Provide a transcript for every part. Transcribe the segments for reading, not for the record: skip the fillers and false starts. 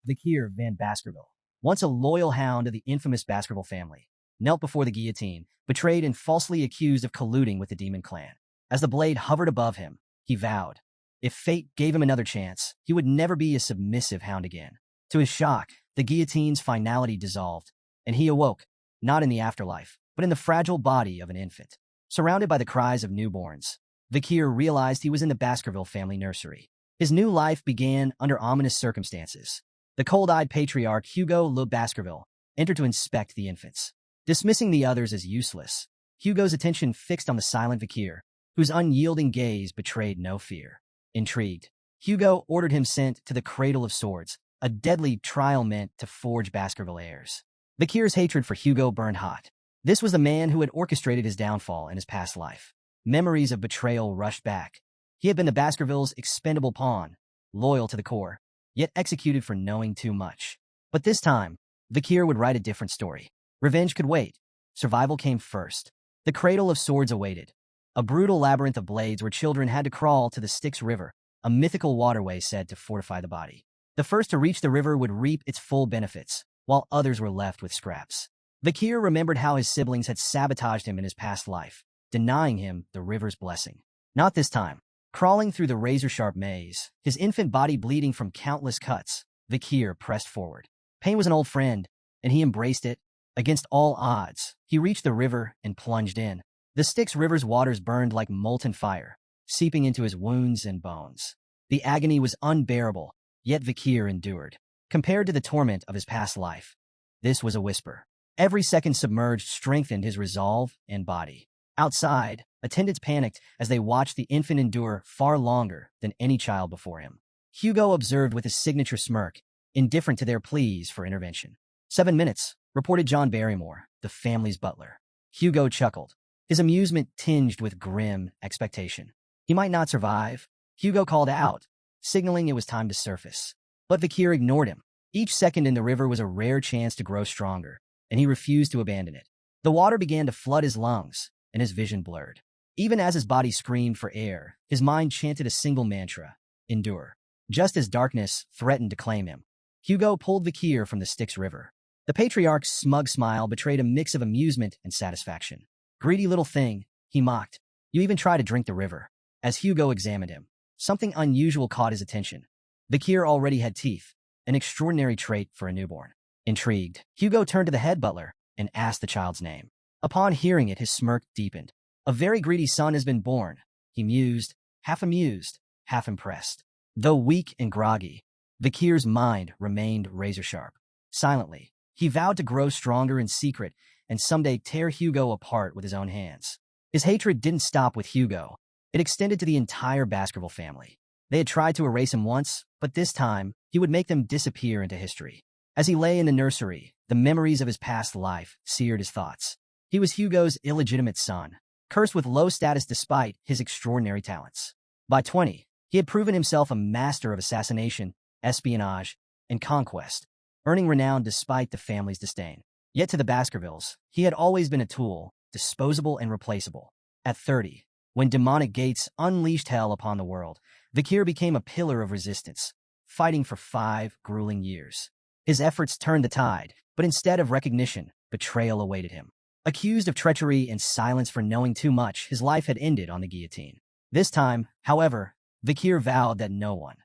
Vakir van Baskerville, once a loyal hound of the infamous Baskerville family, knelt before the guillotine, betrayed and falsely accused of colluding with the demon clan. As the blade hovered above him, he vowed, if fate gave him another chance, he would never be a submissive hound again. To his shock, the guillotine's finality dissolved, and he awoke, not in the afterlife, but in the fragile body of an infant. Surrounded by the cries of newborns, Vakir realized he was in the Baskerville family nursery. His new life began under ominous circumstances. The cold-eyed patriarch Hugo Le Baskerville entered to inspect the infants. Dismissing the others as useless, Hugo's attention fixed on the silent Vakir, whose unyielding gaze betrayed no fear. Intrigued, Hugo ordered him sent to the Cradle of Swords, a deadly trial meant to forge Baskerville heirs. Vakir's hatred for Hugo burned hot. This was the man who had orchestrated his downfall in his past life. Memories of betrayal rushed back. He had been the Baskervilles' expendable pawn, loyal to the core, yet executed for knowing too much. But this time, Vakir would write a different story. Revenge could wait. Survival came first. The Cradle of Swords awaited, a brutal labyrinth of blades where children had to crawl to the Styx River, a mythical waterway said to fortify the body. The first to reach the river would reap its full benefits, while others were left with scraps. Vakir remembered how his siblings had sabotaged him in his past life, denying him the river's blessing. Not this time. Crawling through the razor-sharp maze, his infant body bleeding from countless cuts, Vakir pressed forward. Pain was an old friend, and he embraced it. Against all odds, he reached the river and plunged in. The Styx River's waters burned like molten fire, seeping into his wounds and bones. The agony was unbearable, yet Vakir endured. Compared to the torment of his past life, this was a whisper. Every second submerged strengthened his resolve and body. Outside, attendants panicked as they watched the infant endure far longer than any child before him. Hugo observed with his signature smirk, indifferent to their pleas for intervention. 7 minutes, reported John Barrymore, the family's butler. Hugo chuckled, his amusement tinged with grim expectation. He might not survive, Hugo called out, signaling it was time to surface. But Vakir ignored him. Each second in the river was a rare chance to grow stronger, and he refused to abandon it. The water began to flood his lungs, and his vision blurred. Even as his body screamed for air, his mind chanted a single mantra, endure. Just as darkness threatened to claim him, Hugo pulled Vakir from the Styx River. The patriarch's smug smile betrayed a mix of amusement and satisfaction. Greedy little thing, he mocked. You even try to drink the river. As Hugo examined him, something unusual caught his attention. Vakir already had teeth, an extraordinary trait for a newborn. Intrigued, Hugo turned to the head butler and asked the child's name. Upon hearing it, his smirk deepened. A very greedy son has been born, he mused, half amused, half impressed. Though weak and groggy, Vakir's mind remained razor-sharp. Silently, he vowed to grow stronger in secret and someday tear Hugo apart with his own hands. His hatred didn't stop with Hugo. It extended to the entire Baskerville family. They had tried to erase him once, but this time, he would make them disappear into history. As he lay in the nursery, the memories of his past life seared his thoughts. He was Hugo's illegitimate son, cursed with low status despite his extraordinary talents. By 20, he had proven himself a master of assassination, espionage, and conquest, earning renown despite the family's disdain. Yet to the Baskervilles, he had always been a tool, disposable and replaceable. At 30, when demonic gates unleashed hell upon the world, Vakir became a pillar of resistance, fighting for 5 grueling years. His efforts turned the tide, but instead of recognition, betrayal awaited him. Accused of treachery and silence for knowing too much, his life had ended on the guillotine. This time, however, Vakir vowed that no one,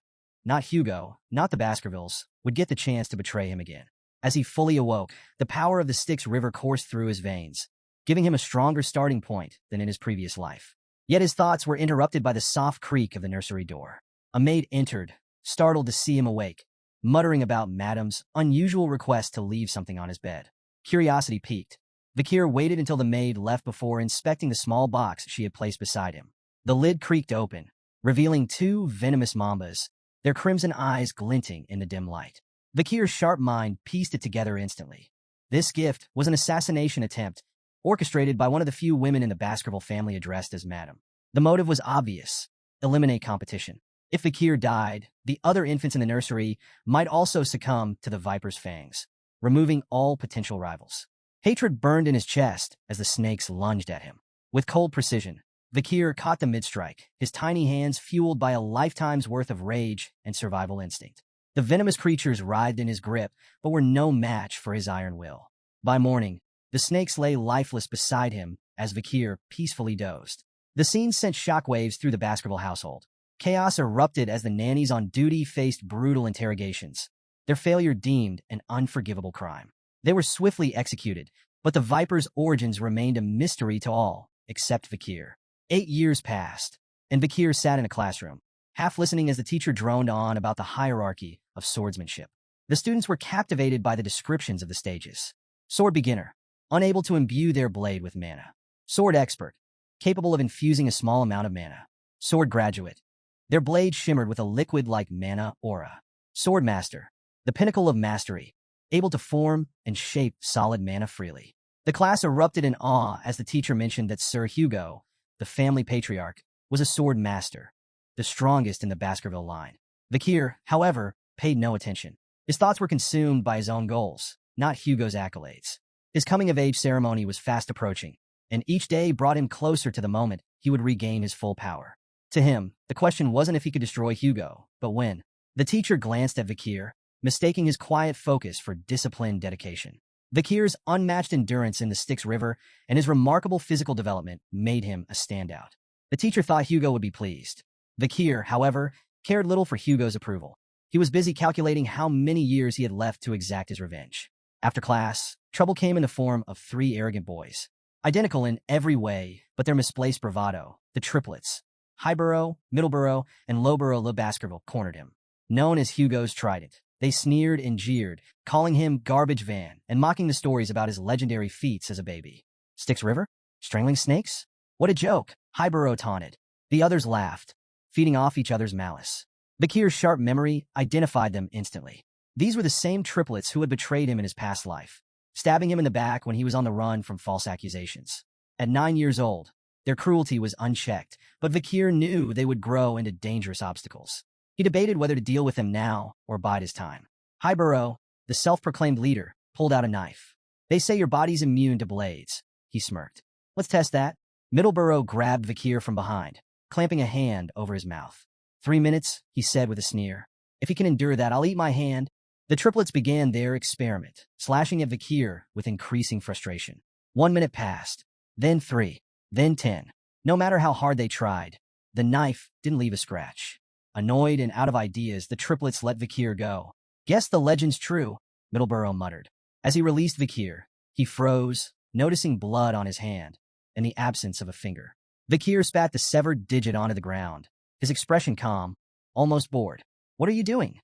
not Hugo, not the Baskervilles, would get the chance to betray him again. As he fully awoke, the power of the Styx River coursed through his veins, giving him a stronger starting point than in his previous life. Yet his thoughts were interrupted by the soft creak of the nursery door. A maid entered, startled to see him awake, muttering about Madam's unusual request to leave something on his bed. Curiosity piqued. Vakir waited until the maid left before inspecting the small box she had placed beside him. The lid creaked open, revealing 2 venomous mambas, their crimson eyes glinting in the dim light. Vakir's sharp mind pieced it together instantly. This gift was an assassination attempt, orchestrated by one of the few women in the Baskerville family addressed as Madam. The motive was obvious: eliminate competition. If Vakir died, the other infants in the nursery might also succumb to the Viper's fangs, removing all potential rivals. Hatred burned in his chest as the snakes lunged at him. With cold precision, Vakir caught the mid-strike, his tiny hands fueled by a lifetime's worth of rage and survival instinct. The venomous creatures writhed in his grip, but were no match for his iron will. By morning, the snakes lay lifeless beside him as Vakir peacefully dozed. The scene sent shockwaves through the Baskerville household. Chaos erupted as the nannies on duty faced brutal interrogations, their failure deemed an unforgivable crime. They were swiftly executed, but the Viper's origins remained a mystery to all, except Vakir. 8 years passed, and Vakir sat in a classroom, half listening as the teacher droned on about the hierarchy of swordsmanship. The students were captivated by the descriptions of the stages. Sword beginner, unable to imbue their blade with mana. Sword expert, capable of infusing a small amount of mana. Sword graduate, their blade shimmered with a liquid-like mana aura. Sword master, the pinnacle of mastery, able to form and shape solid mana freely. The class erupted in awe as the teacher mentioned that Sir Hugo, the family patriarch, was a sword master, the strongest in the Baskerville line. Vakir, however, paid no attention. His thoughts were consumed by his own goals, not Hugo's accolades. His coming-of-age ceremony was fast approaching, and each day brought him closer to the moment he would regain his full power. To him, the question wasn't if he could destroy Hugo, but when. The teacher glanced at Vakir, mistaking his quiet focus for disciplined dedication. Vakir's unmatched endurance in the Styx River and his remarkable physical development made him a standout. The teacher thought Hugo would be pleased. Vakir, however, cared little for Hugo's approval. He was busy calculating how many years he had left to exact his revenge. After class, trouble came in the form of 3 arrogant boys. Identical in every way, but their misplaced bravado, the triplets, Highborough, Middleborough, and Lowborough Le Baskerville, cornered him. Known as Hugo's Trident, they sneered and jeered, calling him Garbage Van and mocking the stories about his legendary feats as a baby. Styx River? Strangling snakes? What a joke, Highborough taunted. The others laughed, feeding off each other's malice. Vakir's sharp memory identified them instantly. These were the same triplets who had betrayed him in his past life, stabbing him in the back when he was on the run from false accusations. At 9 years old, their cruelty was unchecked, but Vakir knew they would grow into dangerous obstacles. He debated whether to deal with them now or bide his time. Highborough, the self-proclaimed leader, pulled out a knife. They say your body's immune to blades, he smirked. Let's test that. Middleborough grabbed Vakir from behind, clamping a hand over his mouth. 3 minutes, he said with a sneer. If he can endure that, I'll eat my hand. The triplets began their experiment, slashing at Vakir with increasing frustration. 1 minute passed, then 3, then 10. No matter how hard they tried, the knife didn't leave a scratch. Annoyed and out of ideas, the triplets let Vakir go. Guess the legend's true, Middleborough muttered. As he released Vakir, he froze, noticing blood on his hand and the absence of a finger. Vakir spat the severed digit onto the ground, his expression calm, almost bored. What are you doing?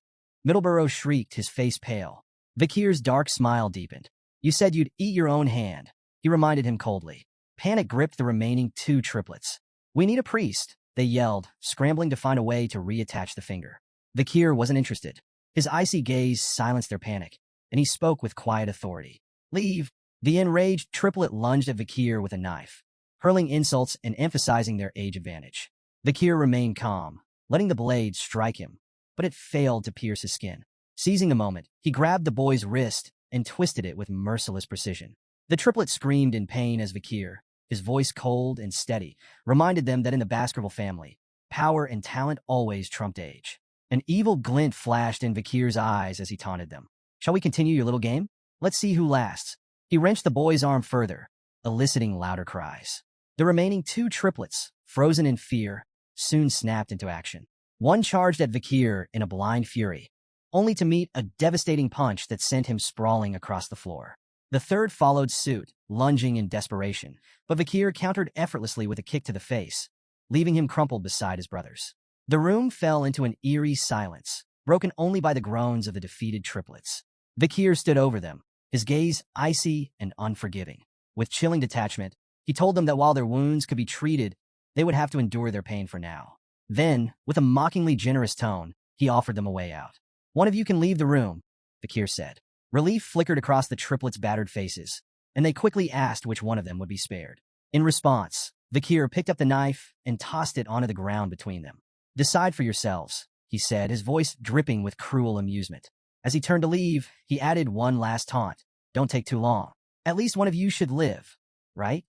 Middleborough shrieked, his face pale. Vakir's dark smile deepened. You said you'd eat your own hand, he reminded him coldly. Panic gripped the remaining 2 triplets. We need a priest, they yelled, scrambling to find a way to reattach the finger. Vakir wasn't interested. His icy gaze silenced their panic, and he spoke with quiet authority. Leave. The enraged triplet lunged at Vakir with a knife, hurling insults and emphasizing their age advantage. Vakir remained calm, letting the blade strike him, but it failed to pierce his skin. Seizing the moment, he grabbed the boy's wrist and twisted it with merciless precision. The triplet screamed in pain as Vakir, his voice cold and steady, reminded them that in the Baskerville family, power and talent always trumped age. An evil glint flashed in Vakir's eyes as he taunted them. Shall we continue your little game? Let's see who lasts. He wrenched the boy's arm further, eliciting louder cries. The remaining 2 triplets, frozen in fear, soon snapped into action. One charged at Vakir in a blind fury, only to meet a devastating punch that sent him sprawling across the floor. The third followed suit, lunging in desperation, but Vakir countered effortlessly with a kick to the face, leaving him crumpled beside his brothers. The room fell into an eerie silence, broken only by the groans of the defeated triplets. Vakir stood over them, his gaze icy and unforgiving. With chilling detachment, he told them that while their wounds could be treated, they would have to endure their pain for now. Then, with a mockingly generous tone, he offered them a way out. One of you can leave the room, Vakir said. Relief flickered across the triplets' battered faces, and they quickly asked which one of them would be spared. In response, Vakir picked up the knife and tossed it onto the ground between them. Decide for yourselves, he said, his voice dripping with cruel amusement. As he turned to leave, he added one last taunt. Don't take too long. At least one of you should live, right?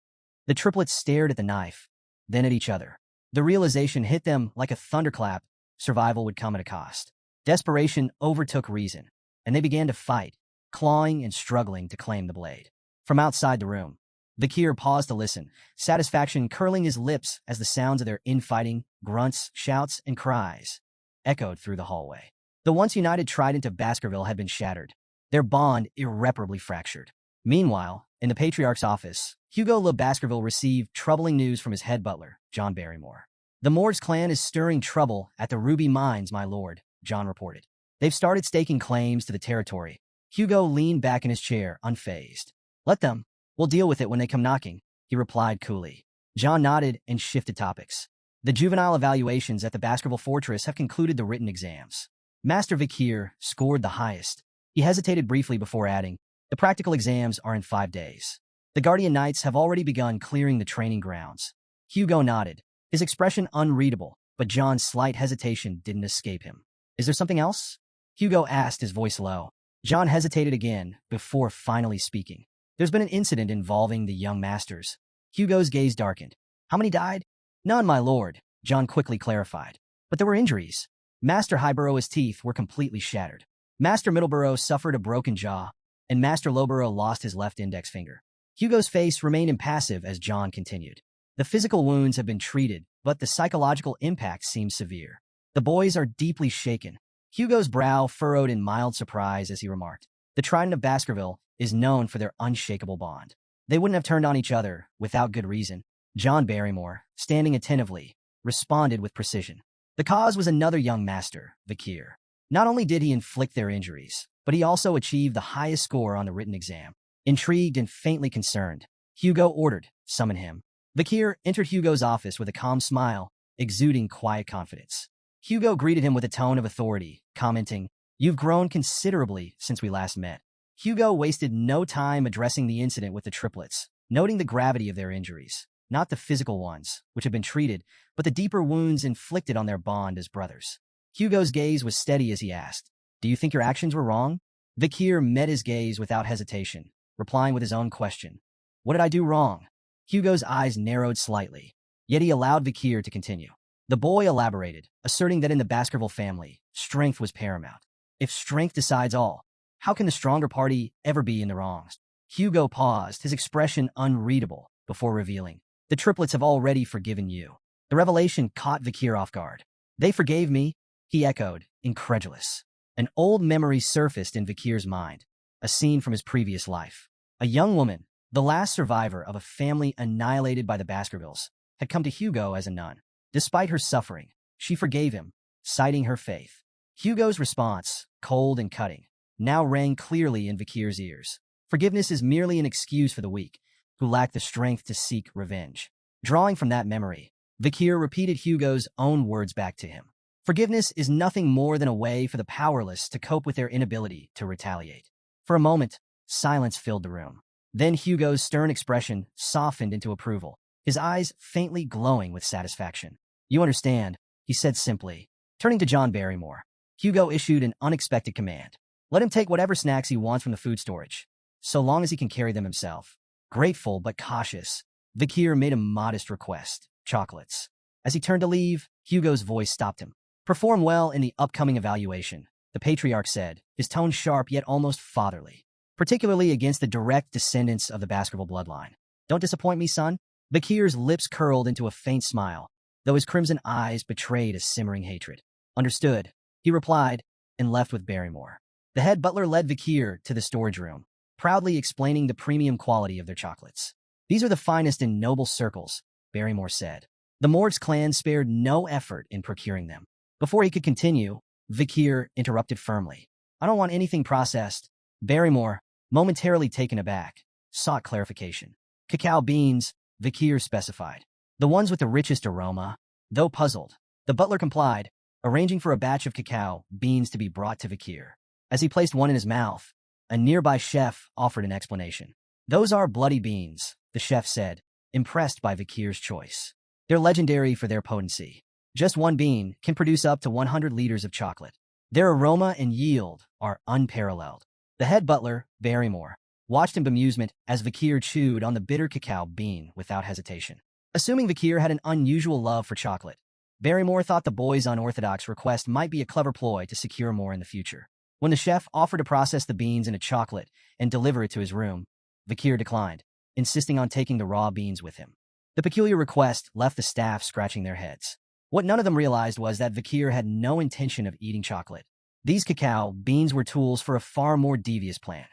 The triplets stared at the knife, then at each other. The realization hit them like a thunderclap. Survival would come at a cost. Desperation overtook reason, and they began to fight, clawing and struggling to claim the blade. From outside the room, Vakir paused to listen, satisfaction curling his lips as the sounds of their infighting, grunts, shouts, and cries echoed through the hallway. The once united trident of Baskerville had been shattered, their bond irreparably fractured. Meanwhile, in the Patriarch's office, Hugo Le Baskerville received troubling news from his head butler, John Barrymore. "The Morgs clan is stirring trouble at the Ruby Mines, my lord," John reported. "They've started staking claims to the territory." Hugo leaned back in his chair, unfazed. "Let them. We'll deal with it when they come knocking," he replied coolly. John nodded and shifted topics. "The juvenile evaluations at the Baskerville Fortress have concluded the written exams. Master Vakir scored the highest." He hesitated briefly before adding, "The practical exams are in 5 days. The Guardian Knights have already begun clearing the training grounds." Hugo nodded, his expression unreadable, but John's slight hesitation didn't escape him. "Is there something else?" Hugo asked, his voice low. John hesitated again before finally speaking. "There's been an incident involving the young masters." Hugo's gaze darkened. "How many died?" "None, my lord," John quickly clarified. "But there were injuries. Master Highborough's teeth were completely shattered. Master Middleborough suffered a broken jaw, and Master Lowborough lost his left index finger." Hugo's face remained impassive as John continued. "The physical wounds have been treated, but the psychological impact seems severe. The boys are deeply shaken." Hugo's brow furrowed in mild surprise as he remarked, "The Trident of Baskerville is known for their unshakable bond. They wouldn't have turned on each other without good reason." John Barrymore, standing attentively, responded with precision. "The cause was another young master, Vakir. Not only did he inflict their injuries, but he also achieved the highest score on the written exam." Intrigued and faintly concerned, Hugo ordered, "Summon him." Vakir entered Hugo's office with a calm smile, exuding quiet confidence. Hugo greeted him with a tone of authority, commenting, "You've grown considerably since we last met." Hugo wasted no time addressing the incident with the triplets, noting the gravity of their injuries, not the physical ones, which had been treated, but the deeper wounds inflicted on their bond as brothers. Hugo's gaze was steady as he asked, "Do you think your actions were wrong?" Vakir met his gaze without hesitation, replying with his own question. "What did I do wrong?" Hugo's eyes narrowed slightly, yet he allowed Vakir to continue. The boy elaborated, asserting that in the Baskerville family, strength was paramount. If strength decides all, how can the stronger party ever be in the wrongs? Hugo paused, his expression unreadable, before revealing, "The triplets have already forgiven you." The revelation caught Vakir off guard. "They forgave me?" he echoed, incredulous. An old memory surfaced in Vakir's mind, a scene from his previous life. A young woman, the last survivor of a family annihilated by the Baskervilles, had come to Hugo as a nun. Despite her suffering, she forgave him, citing her faith. Hugo's response, cold and cutting, now rang clearly in Vakir's ears. Forgiveness is merely an excuse for the weak, who lack the strength to seek revenge. Drawing from that memory, Vakir repeated Hugo's own words back to him. Forgiveness is nothing more than a way for the powerless to cope with their inability to retaliate. For a moment, silence filled the room. Then Hugo's stern expression softened into approval, his eyes faintly glowing with satisfaction. "You understand," he said simply. Turning to John Barrymore, Hugo issued an unexpected command. "Let him take whatever snacks he wants from the food storage, so long as he can carry them himself." Grateful but cautious, Vakir made a modest request, chocolates. As he turned to leave, Hugo's voice stopped him. "Perform well in the upcoming evaluation," the Patriarch said, his tone sharp yet almost fatherly, "particularly against the direct descendants of the Baskerville bloodline. Don't disappoint me, son." Vakir's lips curled into a faint smile, though his crimson eyes betrayed a simmering hatred. "Understood," he replied, and left with Barrymore. The head butler led Vakir to the storage room, proudly explaining the premium quality of their chocolates. "These are the finest in noble circles," Barrymore said. The Morgs clan spared no effort in procuring them. Before he could continue, Vakir interrupted firmly. "I don't want anything processed." Barrymore, momentarily taken aback, sought clarification. "Cacao beans," Vakir specified. "The ones with the richest aroma." Though puzzled, the butler complied, arranging for a batch of cacao beans to be brought to Vakir. As he placed one in his mouth, a nearby chef offered an explanation. "Those are bloody beans," the chef said, impressed by Vakir's choice. "They're legendary for their potency. Just one bean can produce up to 100 liters of chocolate. Their aroma and yield are unparalleled." The head butler, Barrymore, watched in bemusement as Vakir chewed on the bitter cacao bean without hesitation. Assuming Vakir had an unusual love for chocolate, Barrymore thought the boy's unorthodox request might be a clever ploy to secure more in the future. When the chef offered to process the beans into chocolate and deliver it to his room, Vakir declined, insisting on taking the raw beans with him. The peculiar request left the staff scratching their heads. What none of them realized was that Vakir had no intention of eating chocolate. These cacao beans were tools for a far more devious plan,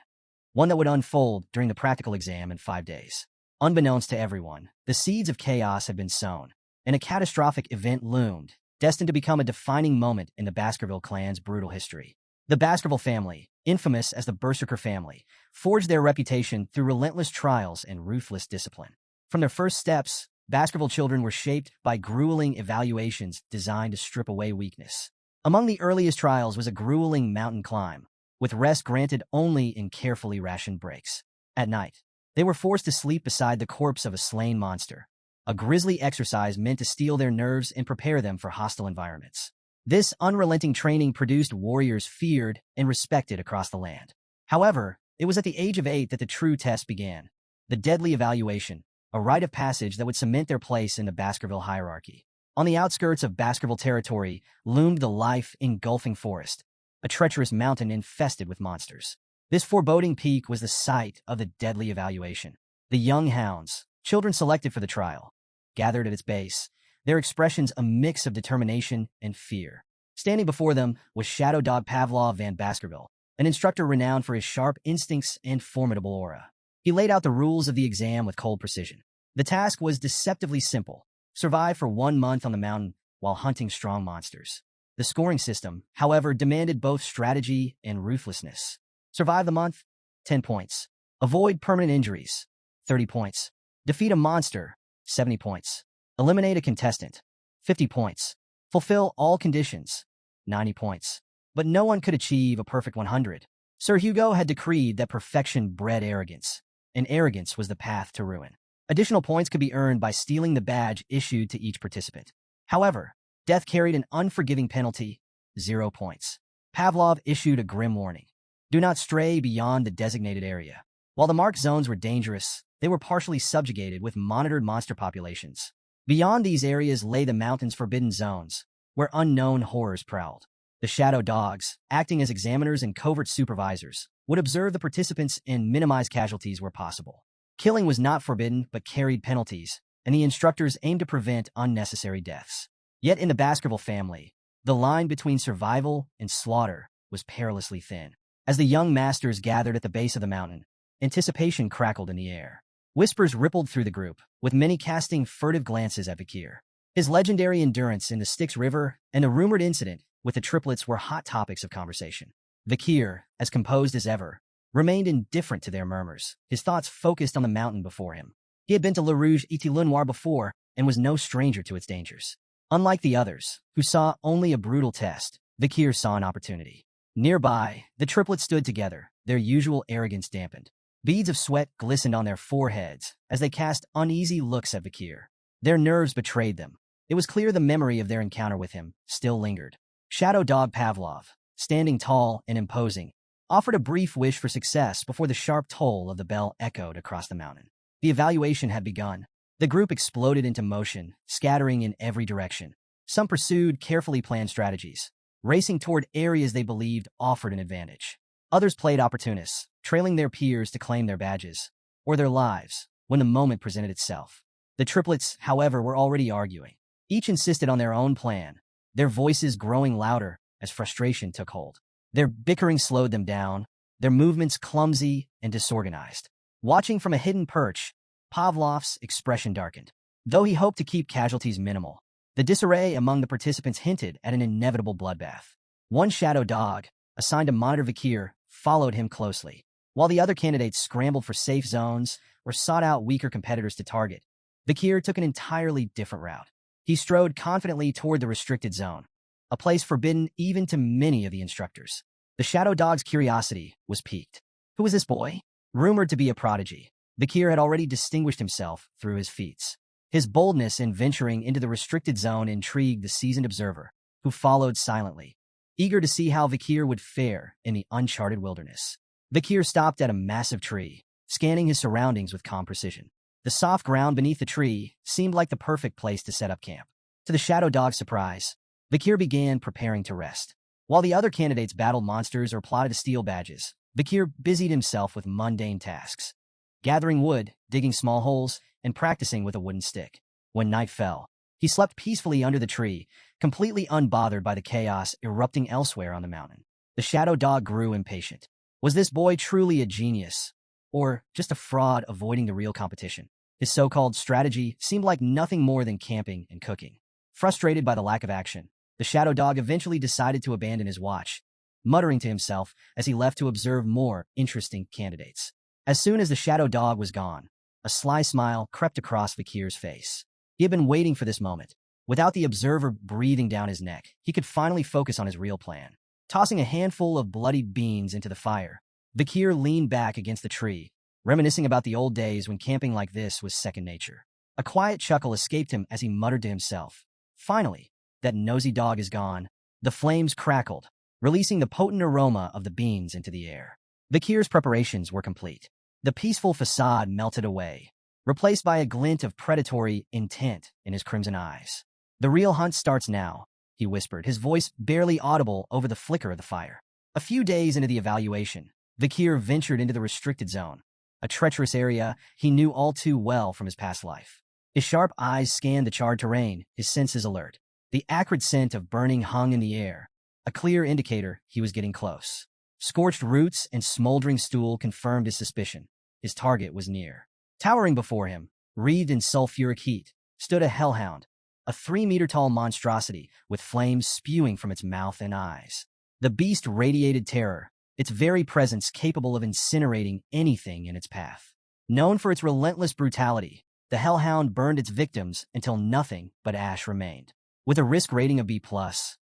one that would unfold during the practical exam in 5 days. Unbeknownst to everyone, the seeds of chaos had been sown, and a catastrophic event loomed, destined to become a defining moment in the Baskerville clan's brutal history. The Baskerville family, infamous as the Berserker family, forged their reputation through relentless trials and ruthless discipline. From their first steps, Baskerville children were shaped by grueling evaluations designed to strip away weakness. Among the earliest trials was a grueling mountain climb, with rest granted only in carefully rationed breaks. At night, they were forced to sleep beside the corpse of a slain monster, a grisly exercise meant to steel their nerves and prepare them for hostile environments. This unrelenting training produced warriors feared and respected across the land. However, it was at the age of 8 that the true test began, the deadly evaluation, a rite of passage that would cement their place in the Baskerville hierarchy. On the outskirts of Baskerville territory loomed the life-engulfing forest, a treacherous mountain infested with monsters. This foreboding peak was the site of the deadly evaluation. The young hounds, children selected for the trial, gathered at its base, their expressions a mix of determination and fear. Standing before them was Shadow Dog Pavlov van Baskerville, an instructor renowned for his sharp instincts and formidable aura. He laid out the rules of the exam with cold precision. The task was deceptively simple: survive for 1 month on the mountain while hunting strong monsters. The scoring system, however, demanded both strategy and ruthlessness. Survive the month, 10 points. Avoid permanent injuries, 30 points. Defeat a monster, 70 points. Eliminate a contestant, 50 points. Fulfill all conditions, 90 points. But no one could achieve a perfect 100. Sir Hugo had decreed that perfection bred arrogance, and arrogance was the path to ruin. Additional points could be earned by stealing the badge issued to each participant. However, death carried an unforgiving penalty, 0 points. Pavlov issued a grim warning: do not stray beyond the designated area. While the marked zones were dangerous, they were partially subjugated with monitored monster populations. Beyond these areas lay the mountain's forbidden zones, where unknown horrors prowled. The shadow dogs, acting as examiners and covert supervisors, would observe the participants and minimize casualties where possible. Killing was not forbidden but carried penalties, and the instructors aimed to prevent unnecessary deaths. Yet in the Baskerville family, the line between survival and slaughter was perilously thin. As the young masters gathered at the base of the mountain, anticipation crackled in the air. Whispers rippled through the group, with many casting furtive glances at Vakir. His legendary endurance in the Styx River and the rumored incident with the triplets were hot topics of conversation. Vakir, as composed as ever, remained indifferent to their murmurs, his thoughts focused on the mountain before him. He had been to Le Rouge et Le Noir before and was no stranger to its dangers. Unlike the others, who saw only a brutal test, Vakir saw an opportunity. Nearby, the triplets stood together, their usual arrogance dampened. Beads of sweat glistened on their foreheads as they cast uneasy looks at Vakir. Their nerves betrayed them. It was clear the memory of their encounter with him still lingered. Shadow Dog Pavlov, standing tall and imposing, offered a brief wish for success before the sharp toll of the bell echoed across the mountain. The evaluation had begun. The group exploded into motion, scattering in every direction. Some pursued carefully planned strategies, racing toward areas they believed offered an advantage. Others played opportunists, trailing their peers to claim their badges, or their lives, when the moment presented itself. The triplets, however, were already arguing. Each insisted on their own plan, their voices growing louder as frustration took hold. Their bickering slowed them down, their movements clumsy and disorganized. Watching from a hidden perch, Pavlov's expression darkened. Though he hoped to keep casualties minimal, the disarray among the participants hinted at an inevitable bloodbath. One shadow dog, assigned to monitor Vakir, followed him closely, while the other candidates scrambled for safe zones or sought out weaker competitors to target. Vakir took an entirely different route. He strode confidently toward the restricted zone, a place forbidden even to many of the instructors. The shadow dog's curiosity was piqued. Who was this boy? Rumored to be a prodigy, Vakir had already distinguished himself through his feats. His boldness in venturing into the restricted zone intrigued the seasoned observer, who followed silently, eager to see how Vakir would fare in the uncharted wilderness. Vakir stopped at a massive tree, scanning his surroundings with calm precision. The soft ground beneath the tree seemed like the perfect place to set up camp. To the Shadow Dog's surprise, Vakir began preparing to rest. While the other candidates battled monsters or plotted to steal badges, Vakir busied himself with mundane tasks, gathering wood, digging small holes, and practicing with a wooden stick. When night fell, he slept peacefully under the tree, completely unbothered by the chaos erupting elsewhere on the mountain. The Shadow Dog grew impatient. Was this boy truly a genius, or just a fraud avoiding the real competition? His so-called strategy seemed like nothing more than camping and cooking. Frustrated by the lack of action, the Shadow Dog eventually decided to abandon his watch, muttering to himself as he left to observe more interesting candidates. As soon as the Shadow Dog was gone, a sly smile crept across Vakir's face. He had been waiting for this moment. Without the observer breathing down his neck, he could finally focus on his real plan. Tossing a handful of bloody beans into the fire, Vakir leaned back against the tree, reminiscing about the old days when camping like this was second nature. A quiet chuckle escaped him as he muttered to himself. Finally, that nosy dog is gone. The flames crackled, releasing the potent aroma of the beans into the air. Vakir's preparations were complete. The peaceful facade melted away, replaced by a glint of predatory intent in his crimson eyes. The real hunt starts now, he whispered, his voice barely audible over the flicker of the fire. A few days into the evaluation, Vakir ventured into the restricted zone, a treacherous area he knew all too well from his past life. His sharp eyes scanned the charred terrain, his senses alert. The acrid scent of burning hung in the air, a clear indicator he was getting close. Scorched roots and smoldering stool confirmed his suspicion. His target was near. Towering before him, wreathed in sulfuric heat, stood a hellhound, a 3-meter-tall monstrosity with flames spewing from its mouth and eyes. The beast radiated terror, its very presence capable of incinerating anything in its path. Known for its relentless brutality, the hellhound burned its victims until nothing but ash remained. With a risk rating of B+,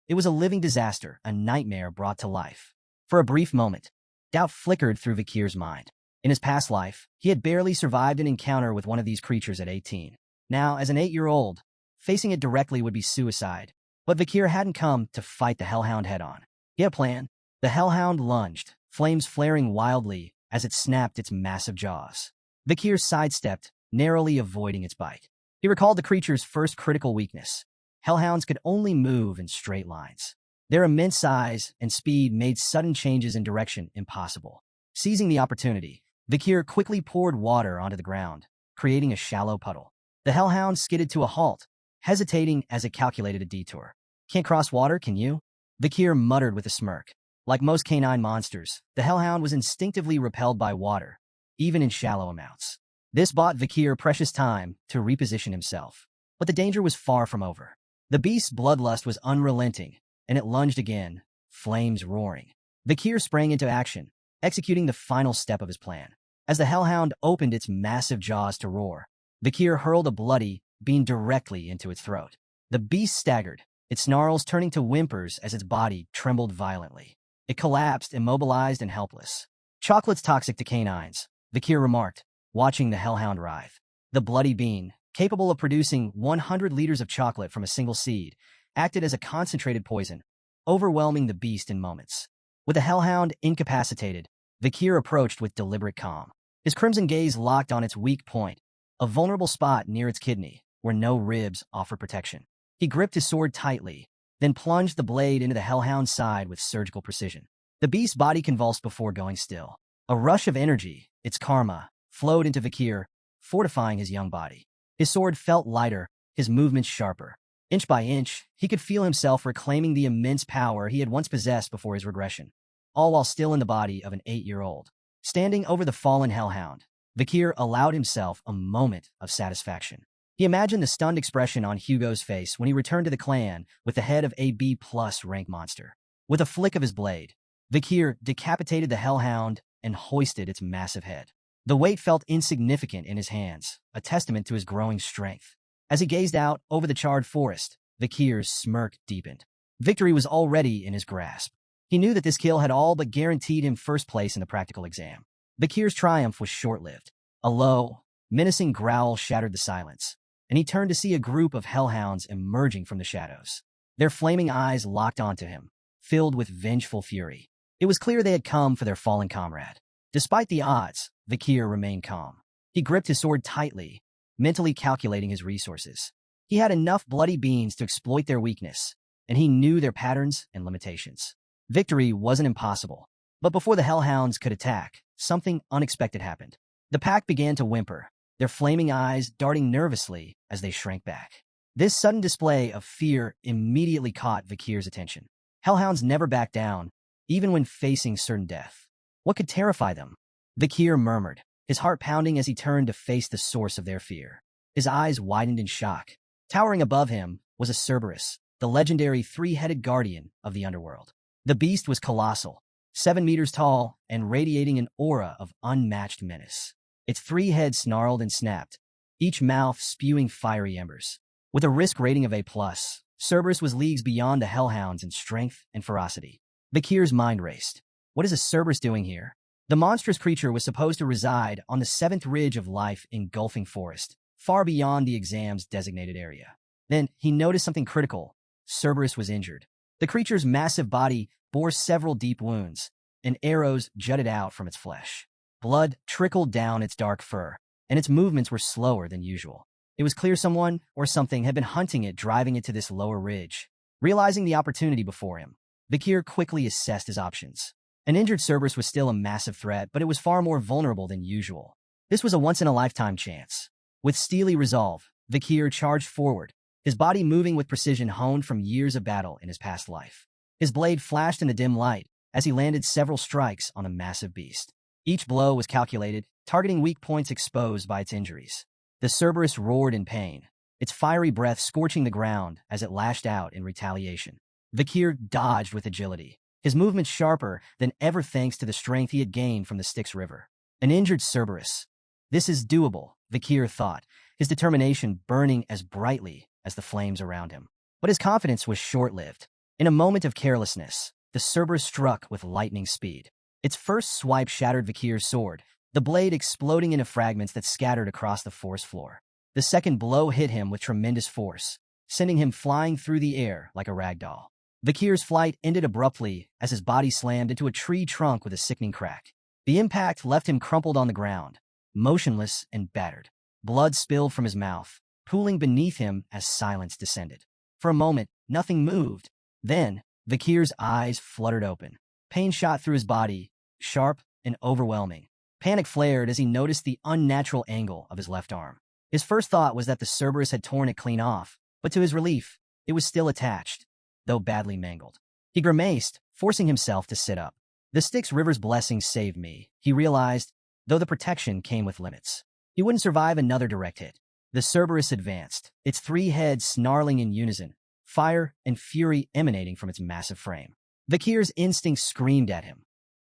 it was a living disaster, a nightmare brought to life. For a brief moment, doubt flickered through Vakir's mind. In his past life, he had barely survived an encounter with one of these creatures at 18. Now, as an 8-year-old, facing it directly would be suicide. But Vakir hadn't come to fight the hellhound head-on. He had a plan. The hellhound lunged, flames flaring wildly as it snapped its massive jaws. Vakir sidestepped, narrowly avoiding its bite. He recalled the creature's first critical weakness. Hellhounds could only move in straight lines. Their immense size and speed made sudden changes in direction impossible. Seizing the opportunity, Vakir quickly poured water onto the ground, creating a shallow puddle. The hellhound skidded to a halt, hesitating as it calculated a detour. "Can't cross water, can you?" Vakir muttered with a smirk. Like most canine monsters, the hellhound was instinctively repelled by water, even in shallow amounts. This bought Vakir precious time to reposition himself. But the danger was far from over. The beast's bloodlust was unrelenting, and it lunged again, flames roaring. Vakir sprang into action, executing the final step of his plan. As the hellhound opened its massive jaws to roar, Vakir hurled a bloody bean directly into its throat. The beast staggered, its snarls turning to whimpers as its body trembled violently. It collapsed, immobilized and helpless. "Chocolate's toxic to canines," Vakir remarked, watching the hellhound writhe. The bloody bean, capable of producing 100 liters of chocolate from a single seed, acted as a concentrated poison, overwhelming the beast in moments. With the hellhound incapacitated, Vakir approached with deliberate calm. His crimson gaze locked on its weak point, a vulnerable spot near its kidney, where no ribs offered protection. He gripped his sword tightly, then plunged the blade into the hellhound's side with surgical precision. The beast's body convulsed before going still. A rush of energy, its karma, flowed into Vakir, fortifying his young body. His sword felt lighter, his movements sharper. Inch by inch, he could feel himself reclaiming the immense power he had once possessed before his regression, all while still in the body of an 8-year-old. Standing over the fallen hellhound, Vakir allowed himself a moment of satisfaction. He imagined the stunned expression on Hugo's face when he returned to the clan with the head of a B+ rank monster. With a flick of his blade, Vakir decapitated the hellhound and hoisted its massive head. The weight felt insignificant in his hands, a testament to his growing strength. As he gazed out over the charred forest, Vakir's smirk deepened. Victory was already in his grasp. He knew that this kill had all but guaranteed him first place in the practical exam. Vakir's triumph was short-lived. A low, menacing growl shattered the silence, and he turned to see a group of hellhounds emerging from the shadows. Their flaming eyes locked onto him, filled with vengeful fury. It was clear they had come for their fallen comrade. Despite the odds, Vakir remained calm. He gripped his sword tightly, mentally calculating his resources. He had enough bloody beings to exploit their weakness, and he knew their patterns and limitations. Victory wasn't impossible, but before the hellhounds could attack, something unexpected happened. The pack began to whimper, their flaming eyes darting nervously as they shrank back. This sudden display of fear immediately caught Vakir's attention. Hellhounds never back down, even when facing certain death. What could terrify them? Vakir murmured, his heart pounding as he turned to face the source of their fear. His eyes widened in shock. Towering above him was a Cerberus, the legendary three-headed guardian of the underworld. The beast was colossal, 7 meters tall and radiating an aura of unmatched menace. Its 3 heads snarled and snapped, each mouth spewing fiery embers. With a risk rating of A+, Cerberus was leagues beyond the hellhounds in strength and ferocity. Vakir's mind raced. What is a Cerberus doing here? The monstrous creature was supposed to reside on the 7th ridge of life engulfing forest, far beyond the exam's designated area. Then he noticed something critical. Cerberus was injured. The creature's massive body bore several deep wounds, and arrows jutted out from its flesh. Blood trickled down its dark fur, and its movements were slower than usual. It was clear someone or something had been hunting it, driving it to this lower ridge. Realizing the opportunity before him, Vakir quickly assessed his options. An injured Cerberus was still a massive threat, but it was far more vulnerable than usual. This was a once-in-a-lifetime chance. With steely resolve, Vakir charged forward, his body moving with precision honed from years of battle in his past life. His blade flashed in the dim light as he landed several strikes on the massive beast. Each blow was calculated, targeting weak points exposed by its injuries. The Cerberus roared in pain, its fiery breath scorching the ground as it lashed out in retaliation. Vakir dodged with agility, his movements sharper than ever thanks to the strength he had gained from the Styx River. An injured Cerberus. This is doable, Vakir thought, his determination burning as brightly as the flames around him. But his confidence was short-lived. In a moment of carelessness, the Cerberus struck with lightning speed. Its first swipe shattered Vakir's sword, the blade exploding into fragments that scattered across the forest floor. The second blow hit him with tremendous force, sending him flying through the air like a rag doll. Vakir's flight ended abruptly as his body slammed into a tree trunk with a sickening crack. The impact left him crumpled on the ground, motionless and battered. Blood spilled from his mouth, pooling beneath him as silence descended. For a moment, nothing moved. Then, Vakir's eyes fluttered open. Pain shot through his body, sharp and overwhelming. Panic flared as he noticed the unnatural angle of his left arm. His first thought was that the Cerberus had torn it clean off, but to his relief, it was still attached, though badly mangled. He grimaced, forcing himself to sit up. The Styx River's blessings saved me, he realized, though the protection came with limits. He wouldn't survive another direct hit. The Cerberus advanced, its 3 heads snarling in unison, fire and fury emanating from its massive frame. Vakir's instincts screamed at him.